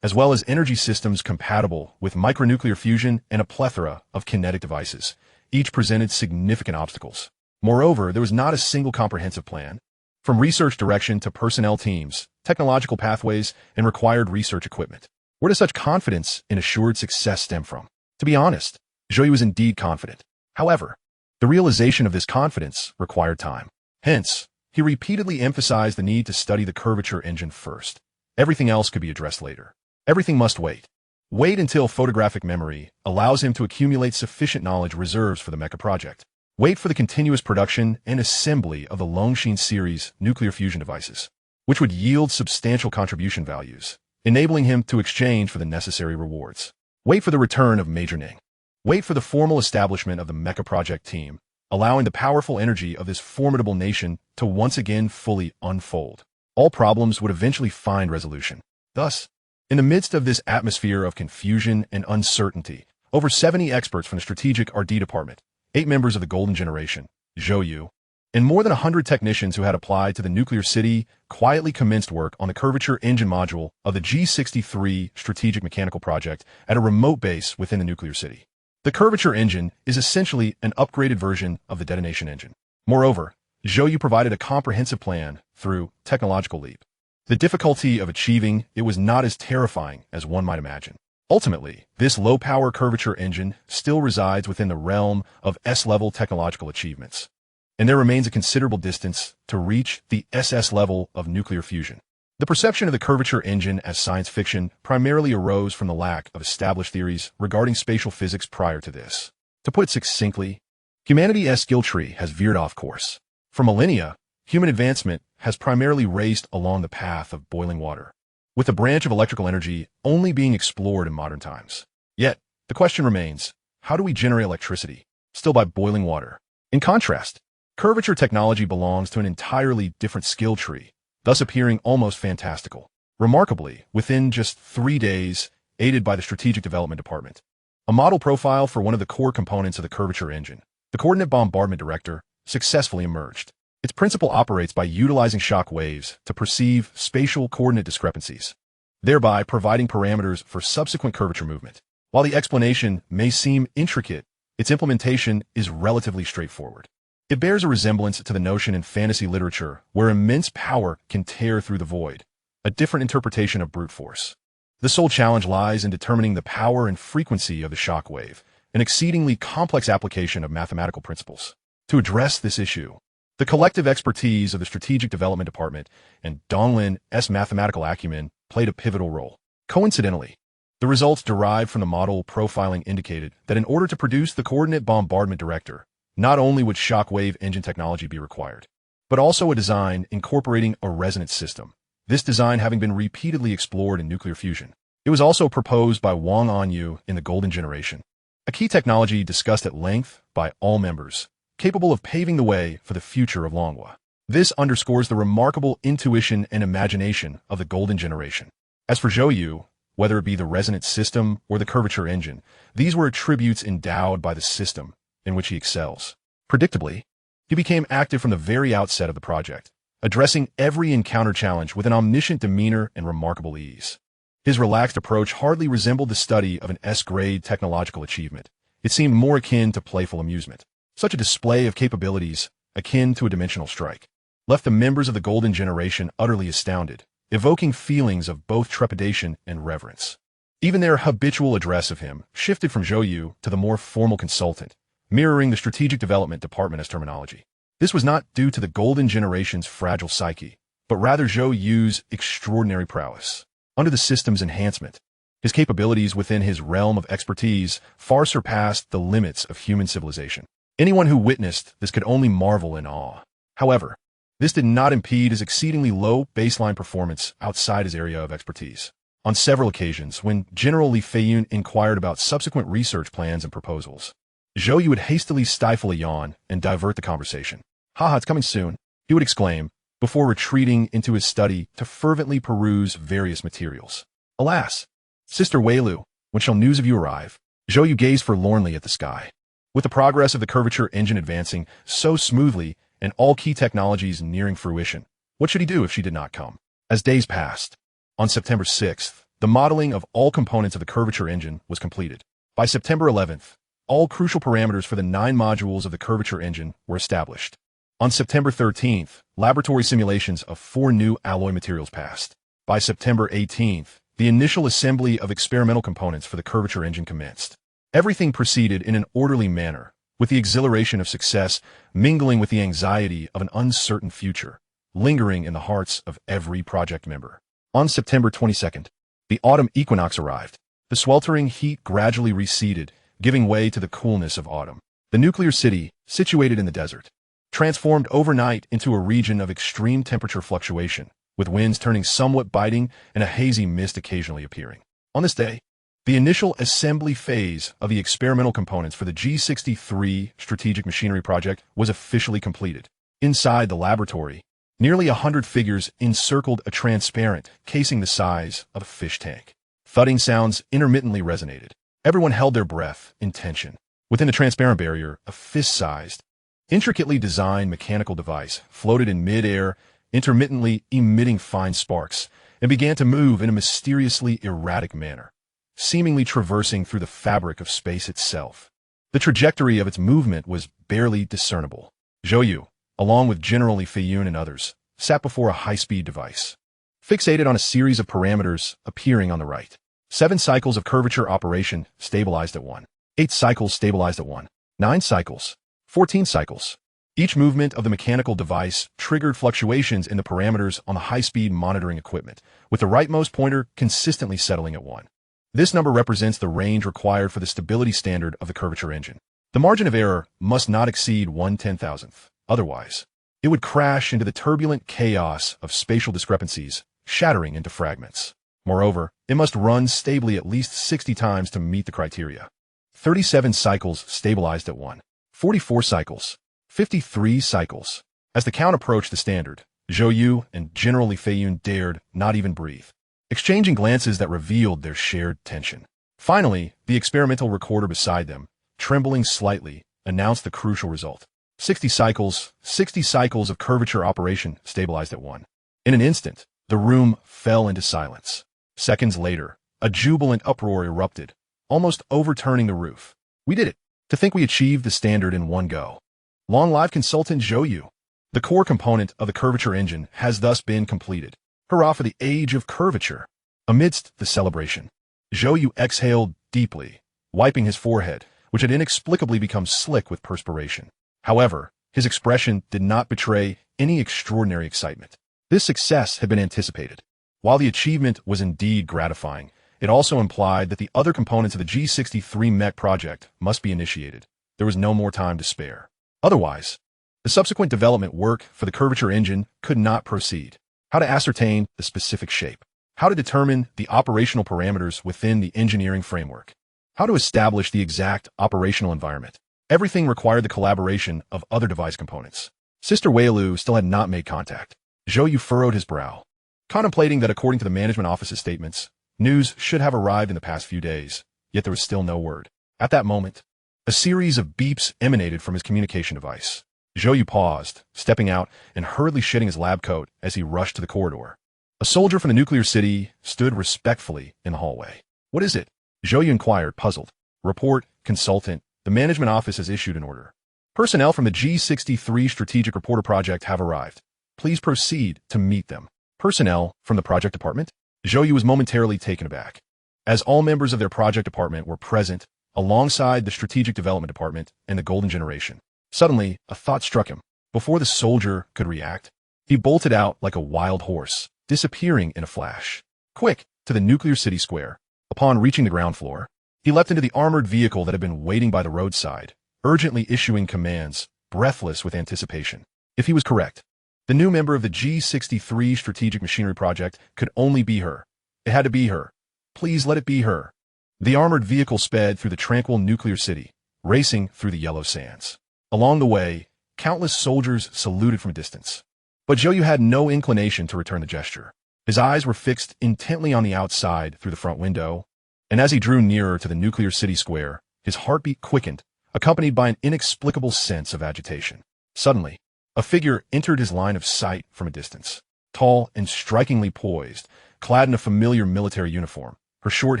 as well as energy systems compatible with micronuclear fusion and a plethora of kinetic devices, each presented significant obstacles. Moreover, there was not a single comprehensive plan. From research direction to personnel teams, technological pathways, and required research equipment. Where does such confidence in assured success stem from? To be honest, Zhou Yu was indeed confident. However, the realization of this confidence required time. Hence, he repeatedly emphasized the need to study the curvature engine first. Everything else could be addressed later. Everything must wait. Wait until photographic memory allows him to accumulate sufficient knowledge reserves for the mecha project. Wait for the continuous production and assembly of the Longguo series nuclear fusion devices, which would yield substantial contribution values, enabling him to exchange for the necessary rewards. Wait for the return of Major Ning. Wait for the formal establishment of the mecha project team, allowing the powerful energy of this formidable nation to once again fully unfold. All problems would eventually find resolution. Thus, in the midst of this atmosphere of confusion and uncertainty, over 70 experts from the Strategic R&D Department, 8 members of the Golden Generation, Zhou Yu, and more than 100 technicians who had applied to the nuclear city quietly commenced work on the curvature engine module of the G63 Strategic Mechanical Project at a remote base within the nuclear city. The curvature engine is essentially an upgraded version of the detonation engine. Moreover, Zhou Yu provided a comprehensive plan through technological leap. The difficulty of achieving it was not as terrifying as one might imagine. Ultimately, this low-power curvature engine still resides within the realm of S-level technological achievements, and there remains a considerable distance to reach the SS level of nuclear fusion. The perception of the curvature engine as science fiction primarily arose from the lack of established theories regarding spatial physics prior to this. To put it succinctly, humanity's skill tree has veered off course. For millennia, human advancement has primarily raced along the path of boiling water, with the branch of electrical energy only being explored in modern times. Yet, the question remains, how do we generate electricity? Still by boiling water. In contrast, curvature technology belongs to an entirely different skill tree, thus appearing almost fantastical. Remarkably, within just 3 days, aided by the Strategic Development Department, a model profile for one of the core components of the curvature engine, the Coordinate Bombardment Director, successfully emerged. Its principle operates by utilizing shock waves to perceive spatial coordinate discrepancies, thereby providing parameters for subsequent curvature movement. While the explanation may seem intricate, its implementation is relatively straightforward. It bears a resemblance to the notion in fantasy literature where immense power can tear through the void, a different interpretation of brute force. The sole challenge lies in determining the power and frequency of the shock wave, an exceedingly complex application of mathematical principles. To address this issue, the collective expertise of the Strategic Development Department and Donglin's mathematical acumen played a pivotal role. Coincidentally, the results derived from the model profiling indicated that in order to produce the Coordinate Bombardment Director, not only would shockwave engine technology be required, but also a design incorporating a resonance system, this design having been repeatedly explored in nuclear fusion. It was also proposed by Zhou Yu in the Golden Generation, a key technology discussed at length by all members, capable of paving the way for the future of Longguo. This underscores the remarkable intuition and imagination of the golden generation. As for Zhou Yu, whether it be the resonance system or the curvature engine, these were attributes endowed by the system in which he excels. Predictably, he became active from the very outset of the project, addressing every encounter challenge with an omniscient demeanor and remarkable ease. His relaxed approach hardly resembled the study of an S-grade technological achievement. It seemed more akin to playful amusement. Such a display of capabilities, akin to a dimensional strike, left the members of the golden generation utterly astounded, evoking feelings of both trepidation and reverence. Even their habitual address of him shifted from Zhou Yu to the more formal consultant, mirroring the strategic development department as terminology. This was not due to the golden generation's fragile psyche, but rather Zhou Yu's extraordinary prowess. Under the system's enhancement, his capabilities within his realm of expertise far surpassed the limits of human civilization. Anyone who witnessed this could only marvel in awe. However, this did not impede his exceedingly low baseline performance outside his area of expertise. On several occasions, when General Li Feiyun inquired about subsequent research plans and proposals, Zhou Yu would hastily stifle a yawn and divert the conversation. "Haha, it's coming soon," he would exclaim, before retreating into his study to fervently peruse various materials. Alas, Sister Weilu, when shall news of you arrive? Zhou Yu gazed forlornly at the sky. With the progress of the curvature engine advancing so smoothly and all key technologies nearing fruition, what should he do if she did not come? As days passed, on September 6th, the modeling of all components of the curvature engine was completed. By September 11th, all crucial parameters for the 9 modules of the curvature engine were established. On September 13th, laboratory simulations of 4 new alloy materials passed. By September 18th, the initial assembly of experimental components for the curvature engine commenced. Everything proceeded in an orderly manner, with the exhilaration of success mingling with the anxiety of an uncertain future, lingering in the hearts of every project member. On September 22nd, the autumn equinox arrived. The sweltering heat gradually receded, giving way to the coolness of autumn. The nuclear city, situated in the desert, transformed overnight into a region of extreme temperature fluctuation, with winds turning somewhat biting and a hazy mist occasionally appearing. On this day, the initial assembly phase of the experimental components for the G63 strategic machinery project was officially completed. Inside the laboratory, nearly 100 figures encircled a transparent casing the size of a fish tank. Thudding sounds intermittently resonated. Everyone held their breath in tension. Within the transparent barrier, a fist-sized, intricately designed mechanical device floated in mid-air, intermittently emitting fine sparks, and began to move in a mysteriously erratic manner, seemingly traversing through the fabric of space itself. The trajectory of its movement was barely discernible. Zhou Yu, along with General Li Feiyun and others, sat before a high-speed device, fixated on a series of parameters appearing on the right. 7 cycles of curvature operation stabilized at 1. 8 cycles stabilized at 1. 9 cycles. 14 cycles. Each movement of the mechanical device triggered fluctuations in the parameters on the high-speed monitoring equipment, with the rightmost pointer consistently settling at 1. This number represents the range required for the stability standard of the curvature engine. The margin of error must not exceed 1/10,000th. Otherwise, it would crash into the turbulent chaos of spatial discrepancies, shattering into fragments. Moreover, it must run stably at least 60 times to meet the criteria. 37 cycles stabilized at 1. 44 cycles. 53 cycles. As the count approached the standard, Zhou Yu and General Li Feiyun dared not even breathe, exchanging glances that revealed their shared tension. Finally, the experimental recorder beside them, trembling slightly, announced the crucial result. 60 cycles of curvature operation stabilized at 1. In an instant, the room fell into silence. Seconds later, a jubilant uproar erupted, almost overturning the roof. "We did it! To think we achieved the standard in one go. Long live consultant Zhou Yu. The core component of the curvature engine has thus been completed. Hurrah for the age of curvature." Amidst the celebration, Zhou Yu exhaled deeply, wiping his forehead, which had inexplicably become slick with perspiration. However, his expression did not betray any extraordinary excitement. This success had been anticipated. While the achievement was indeed gratifying, it also implied that the other components of the G63 mech project must be initiated. There was no more time to spare. Otherwise, the subsequent development work for the curvature engine could not proceed. How to ascertain the specific shape. How to determine the operational parameters within the engineering framework. How to establish the exact operational environment. Everything required the collaboration of other device components. Sister Weilu still had not made contact. Zhou Yu furrowed his brow, contemplating that according to the management office's statements, news should have arrived in the past few days, yet there was still no word. At that moment, a series of beeps emanated from his communication device. Zhou Yu paused, stepping out and hurriedly shedding his lab coat as he rushed to the corridor. A soldier from the nuclear city stood respectfully in the hallway. What is it? Zhou Yu inquired, puzzled. Report, consultant. The management office has issued an order. Personnel from the G63 Strategic Reporter Project have arrived. Please proceed to meet them. Personnel from the project department? Zhou Yu was momentarily taken aback, as all members of their project department were present alongside the Strategic Development Department and the Golden Generation. Suddenly, a thought struck him. Before the soldier could react, he bolted out like a wild horse, disappearing in a flash. Quick, to the nuclear city square. Upon reaching the ground floor, he leapt into the armored vehicle that had been waiting by the roadside, urgently issuing commands, breathless with anticipation. If he was correct, the new member of the G63 Strategic Machinery Project could only be her. It had to be her. Please let it be her. The armored vehicle sped through the tranquil nuclear city, racing through the yellow sands. Along the way, countless soldiers saluted from a distance. But Zhou Yu had no inclination to return the gesture. His eyes were fixed intently on the outside through the front window, and as he drew nearer to the nuclear city square, his heartbeat quickened, accompanied by an inexplicable sense of agitation. Suddenly, a figure entered his line of sight from a distance. Tall and strikingly poised, clad in a familiar military uniform, her short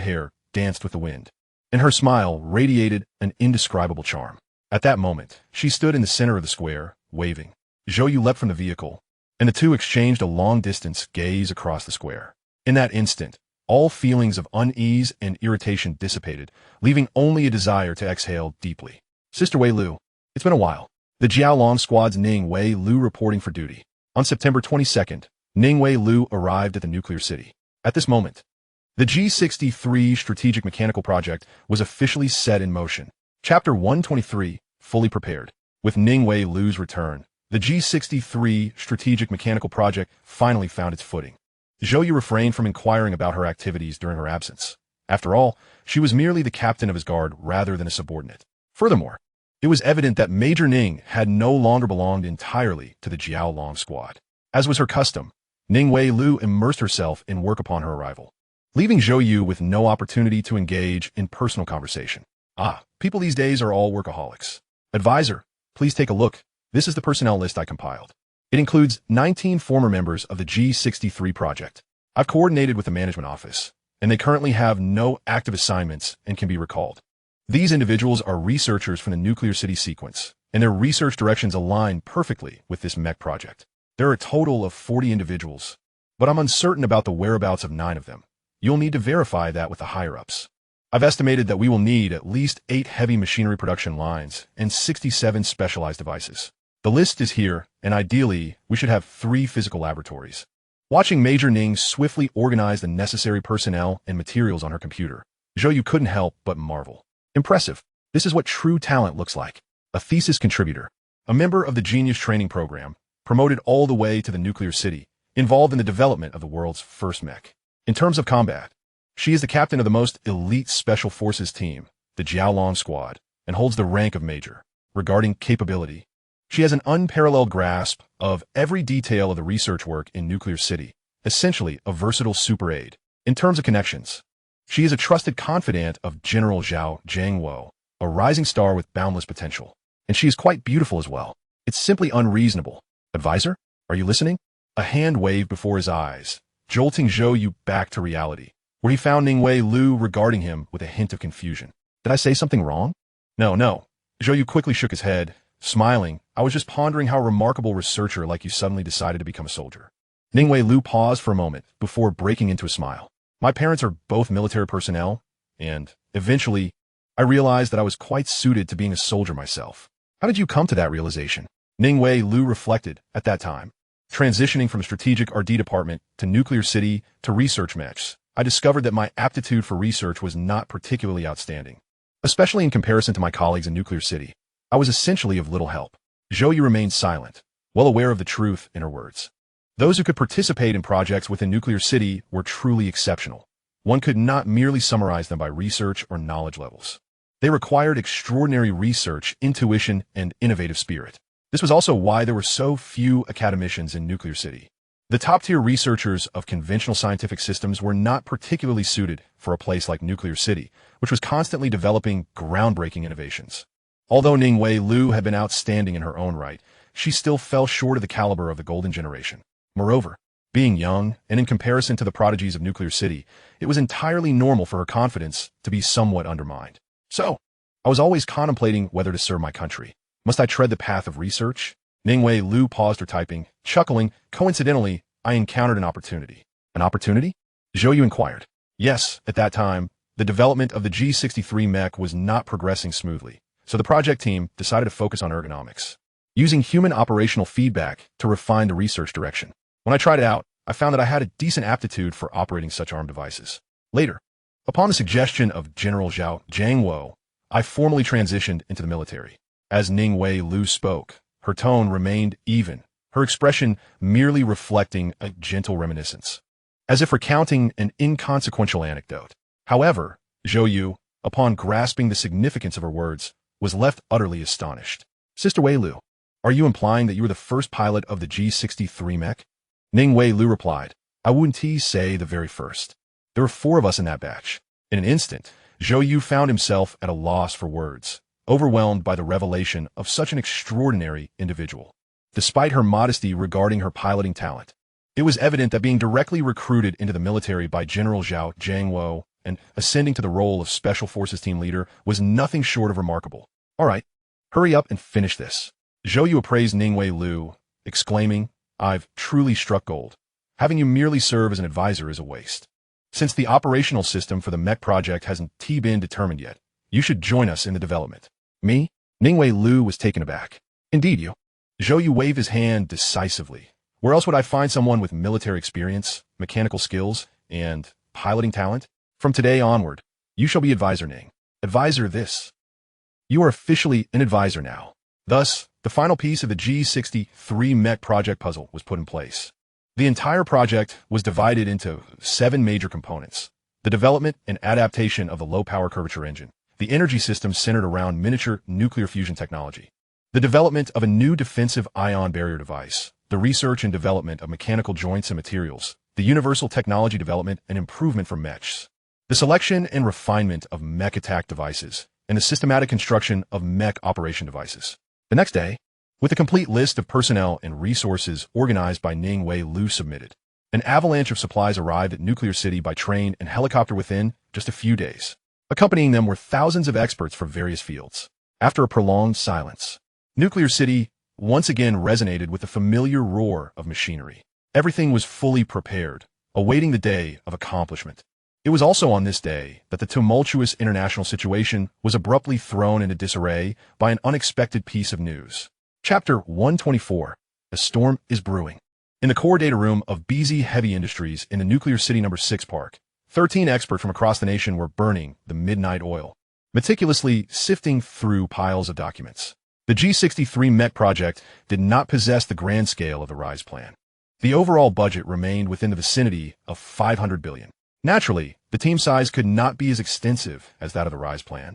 hair danced with the wind, and her smile radiated an indescribable charm. At that moment, she stood in the center of the square, waving. Zhou Yu leapt from the vehicle, and the two exchanged a long-distance gaze across the square. In that instant, all feelings of unease and irritation dissipated, leaving only a desire to exhale deeply. Sister Weilu, it's been a while. The Jiaolong Squad's Ning Weilu reporting for duty. On September 22nd, Ning Weilu arrived at the nuclear city. At this moment, the G63 Strategic Mechanical Project was officially set in motion. Chapter 123, Fully Prepared. With Ning Weilu's return, the G63 Strategic Mechanical Project finally found its footing. Zhou Yu refrained from inquiring about her activities during her absence. After all, she was merely the captain of his guard rather than a subordinate. Furthermore, it was evident that Major Ning had no longer belonged entirely to the Jiaolong Squad. As was her custom, Ning Weilu immersed herself in work upon her arrival, leaving Zhou Yu with no opportunity to engage in personal conversation. People these days are all workaholics. Advisor, please take a look. This is the personnel list I compiled. It includes 19 former members of the G63 project. I've coordinated with the management office, and they currently have no active assignments and can be recalled. These individuals are researchers from the nuclear city sequence, and their research directions align perfectly with this mech project. There are a total of 40 individuals, but I'm uncertain about the whereabouts of 9 of them. You'll need to verify that with the higher-ups. I've estimated that we will need at least 8 heavy machinery production lines and 67 specialized devices. The list is here, and ideally, we should have 3 physical laboratories. Watching Major Ning swiftly organize the necessary personnel and materials on her computer, Zhou Yu couldn't help but marvel. Impressive. This is what true talent looks like. A thesis contributor, a member of the Genius Training Program, promoted all the way to the nuclear city, involved in the development of the world's first mech. In terms of combat, she is the captain of the most elite special forces team, the Jiaolong Squad, and holds the rank of major. Regarding capability, she has an unparalleled grasp of every detail of the research work in Nuclear City, essentially a versatile super aide. In terms of connections, she is a trusted confidant of General Zhao Jiangwo, a rising star with boundless potential. And she is quite beautiful as well. It's simply unreasonable. Advisor, are you listening? A hand waved before his eyes, jolting Zhou Yu back to reality, where he found Ning Weilu regarding him with a hint of confusion. Did I say something wrong? No. Zhou Yu quickly shook his head, smiling. I was just pondering how a remarkable researcher like you suddenly decided to become a soldier. Ning Weilu paused for a moment before breaking into a smile. My parents are both military personnel, and, eventually, I realized that I was quite suited to being a soldier myself. How did you come to that realization? Ning Weilu reflected at that time. Transitioning from strategic R&D department to nuclear city to research mechs, I discovered that my aptitude for research was not particularly outstanding. Especially in comparison to my colleagues in nuclear city, I was essentially of little help. Zhou Yu remained silent, well aware of the truth in her words. Those who could participate in projects within nuclear city were truly exceptional. One could not merely summarize them by research or knowledge levels. They required extraordinary research, intuition, and innovative spirit. This was also why there were so few academicians in Nuclear City. The top-tier researchers of conventional scientific systems were not particularly suited for a place like Nuclear City, which was constantly developing groundbreaking innovations. Although Ningwei Lu had been outstanding in her own right, she still fell short of the caliber of the golden generation. Moreover, being young, and in comparison to the prodigies of Nuclear City, it was entirely normal for her confidence to be somewhat undermined. So, I was always contemplating whether to serve my country. Must I tread the path of research? Ningwei Lu paused her typing, chuckling. Coincidentally, I encountered an opportunity. An opportunity? Zhou You inquired. Yes, at that time, the development of the G63 mech was not progressing smoothly, so the project team decided to focus on ergonomics, using human operational feedback to refine the research direction. When I tried it out, I found that I had a decent aptitude for operating such armed devices. Later, upon the suggestion of General Zhao Jiangwo, I formally transitioned into the military. As Ningwei Lu spoke, her tone remained even, her expression merely reflecting a gentle reminiscence, as if recounting an inconsequential anecdote. However, Zhou You, upon grasping the significance of her words, was left utterly astonished. Sister Wei Lu, are you implying that you were the first pilot of the G63 mech? Ningwei Lu replied, I wouldn't say the very first. There were 4 of us in that batch. In an instant, Zhou You found himself at a loss for words, overwhelmed by the revelation of such an extraordinary individual. Despite her modesty regarding her piloting talent, it was evident that being directly recruited into the military by General Zhao Jiangwo and ascending to the role of Special Forces team leader was nothing short of remarkable. All right, hurry up and finish this. Zhou You appraised Ningwei Lu, exclaiming, I've truly struck gold. Having you merely serve as an advisor is a waste. Since the operational system for the mech project hasn't been determined yet, you should join us in the development. Me? Ningwei Lu was taken aback. Indeed, you. Zhou You waved his hand decisively. Where else would I find someone with military experience, mechanical skills, and piloting talent? From today onward, you shall be advisor Ning. Advisor this. You are officially an advisor now. Thus, the final piece of the G63 mech project puzzle was put in place. The entire project was divided into 7 major components. The development and adaptation of the low-power curvature engine, the energy system centered around miniature nuclear fusion technology, the development of a new defensive ion barrier device, the research and development of mechanical joints and materials, the universal technology development and improvement for mechs, the selection and refinement of mech attack devices, and the systematic construction of mech operation devices. The next day, with a complete list of personnel and resources organized by Ningwei Lu submitted, an avalanche of supplies arrived at Nuclear City by train and helicopter within just a few days. Accompanying them were thousands of experts from various fields. After a prolonged silence, Nuclear City once again resonated with the familiar roar of machinery. Everything was fully prepared, awaiting the day of accomplishment. It was also on this day that the tumultuous international situation was abruptly thrown into disarray by an unexpected piece of news. Chapter 124. A storm is brewing. In the core data room of BZ Heavy Industries in the Nuclear City No. 6 Park, 13 experts from across the nation were burning the midnight oil, meticulously sifting through piles of documents. The G63 mech project did not possess the grand scale of the RISE plan. The overall budget remained within the vicinity of 500 billion. Naturally, the team size could not be as extensive as that of the RISE plan,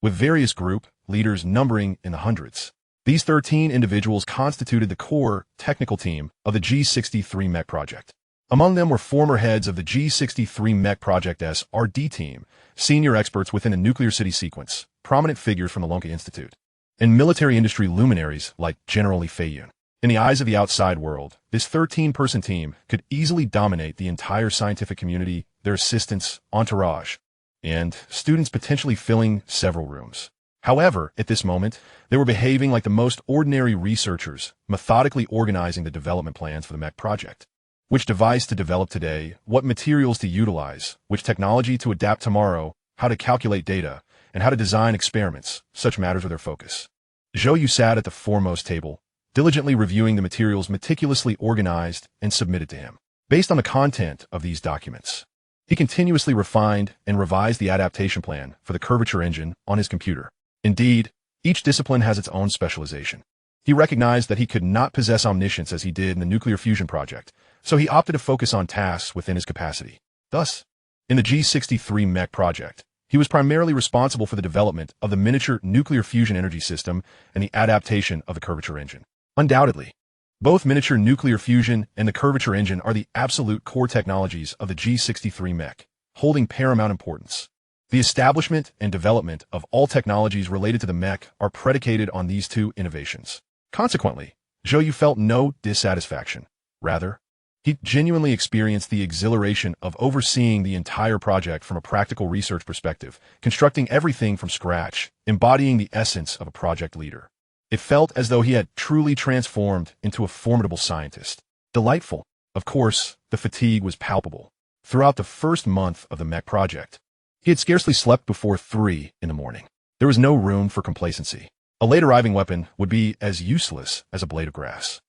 with various group leaders numbering in the hundreds. These 13 individuals constituted the core technical team of the G63 mech project. Among them were former heads of the G63 mech project SRD team, senior experts within the Nuclear City sequence, prominent figures from the Longguo Institute, and military industry luminaries like General Li Feiyun. In the eyes of the outside world, this 13-person team could easily dominate the entire scientific community, their assistants, entourage, and students potentially filling several rooms. However, at this moment, they were behaving like the most ordinary researchers, methodically organizing the development plans for the mech project. Which device to develop today, what materials to utilize, which technology to adapt tomorrow, how to calculate data, and how to design experiments, such matters were their focus. Zhou You sat at the foremost table, diligently reviewing the materials meticulously organized and submitted to him. Based on the content of these documents, he continuously refined and revised the adaptation plan for the curvature engine on his computer. Indeed, each discipline has its own specialization. He recognized that he could not possess omniscience as he did in the nuclear fusion project, so he opted to focus on tasks within his capacity. Thus, in the G63 mech project, he was primarily responsible for the development of the miniature nuclear fusion energy system and the adaptation of the curvature engine. Undoubtedly, both miniature nuclear fusion and the curvature engine are the absolute core technologies of the G63 mech, holding paramount importance. The establishment and development of all technologies related to the mech are predicated on these two innovations. Consequently, Zhou You felt no dissatisfaction. Rather, he genuinely experienced the exhilaration of overseeing the entire project from a practical research perspective, constructing everything from scratch, embodying the essence of a project leader. It felt as though he had truly transformed into a formidable scientist. Delightful. Of course, the fatigue was palpable. Throughout the first month of the mech project, he had scarcely slept before 3 in the morning. There was no room for complacency. A late-arriving weapon would be as useless as a blade of grass.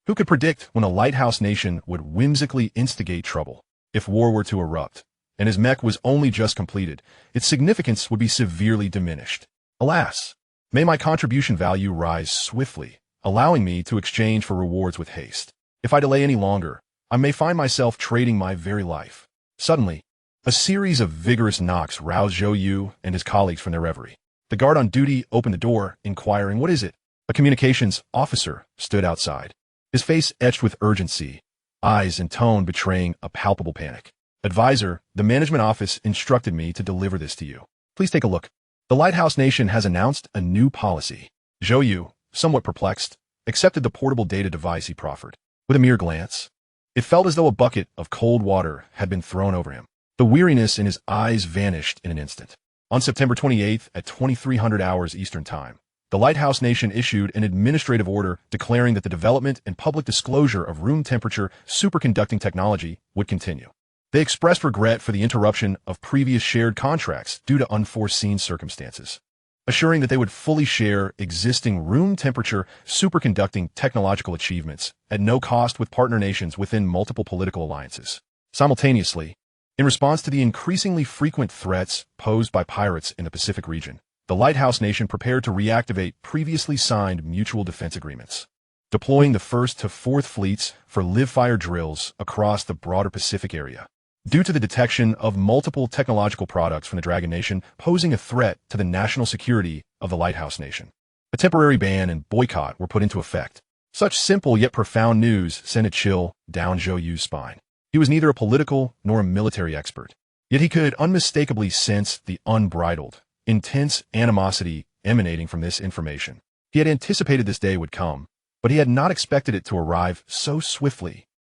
Who could predict when a lighthouse nation would whimsically instigate trouble? If war were to erupt, and his mech was only just completed, its significance would be severely diminished. Alas, may my contribution value rise swiftly, allowing me to exchange for rewards with haste. If I delay any longer, I may find myself trading my very life. Suddenly, a series of vigorous knocks roused Zhou You and his colleagues from their reverie. The guard on duty opened the door, inquiring, "What is it?" A communications officer stood outside, his face etched with urgency, eyes and tone betraying a palpable panic. "Advisor, the management office instructed me to deliver this to you. Please take a look. The Lighthouse Nation has announced a new policy." Zhou You, somewhat perplexed, accepted the portable data device he proffered. With a mere glance, it felt as though a bucket of cold water had been thrown over him. The weariness in his eyes vanished in an instant. On September 28th at 2300 hours Eastern Time, the Lighthouse Nation issued an administrative order declaring that the development and public disclosure of room temperature superconducting technology would continue. They expressed regret for the interruption of previous shared contracts due to unforeseen circumstances, assuring that they would fully share existing room temperature superconducting technological achievements at no cost with partner nations within multiple political alliances. Simultaneously, in response to the increasingly frequent threats posed by pirates in the Pacific region, the Lighthouse Nation prepared to reactivate previously signed mutual defense agreements, deploying the 1st to 4th fleets for live-fire drills across the broader Pacific area. Due to the detection of multiple technological products from the Dragon Nation posing a threat to the national security of the Lighthouse Nation, a temporary ban and boycott were put into effect. Such simple yet profound news sent a chill down Zhou Yu's spine. He was neither a political nor a military expert, yet he could unmistakably sense the unbridled, intense animosity emanating from this information. He had anticipated this day would come, but he had not expected it to arrive so swiftly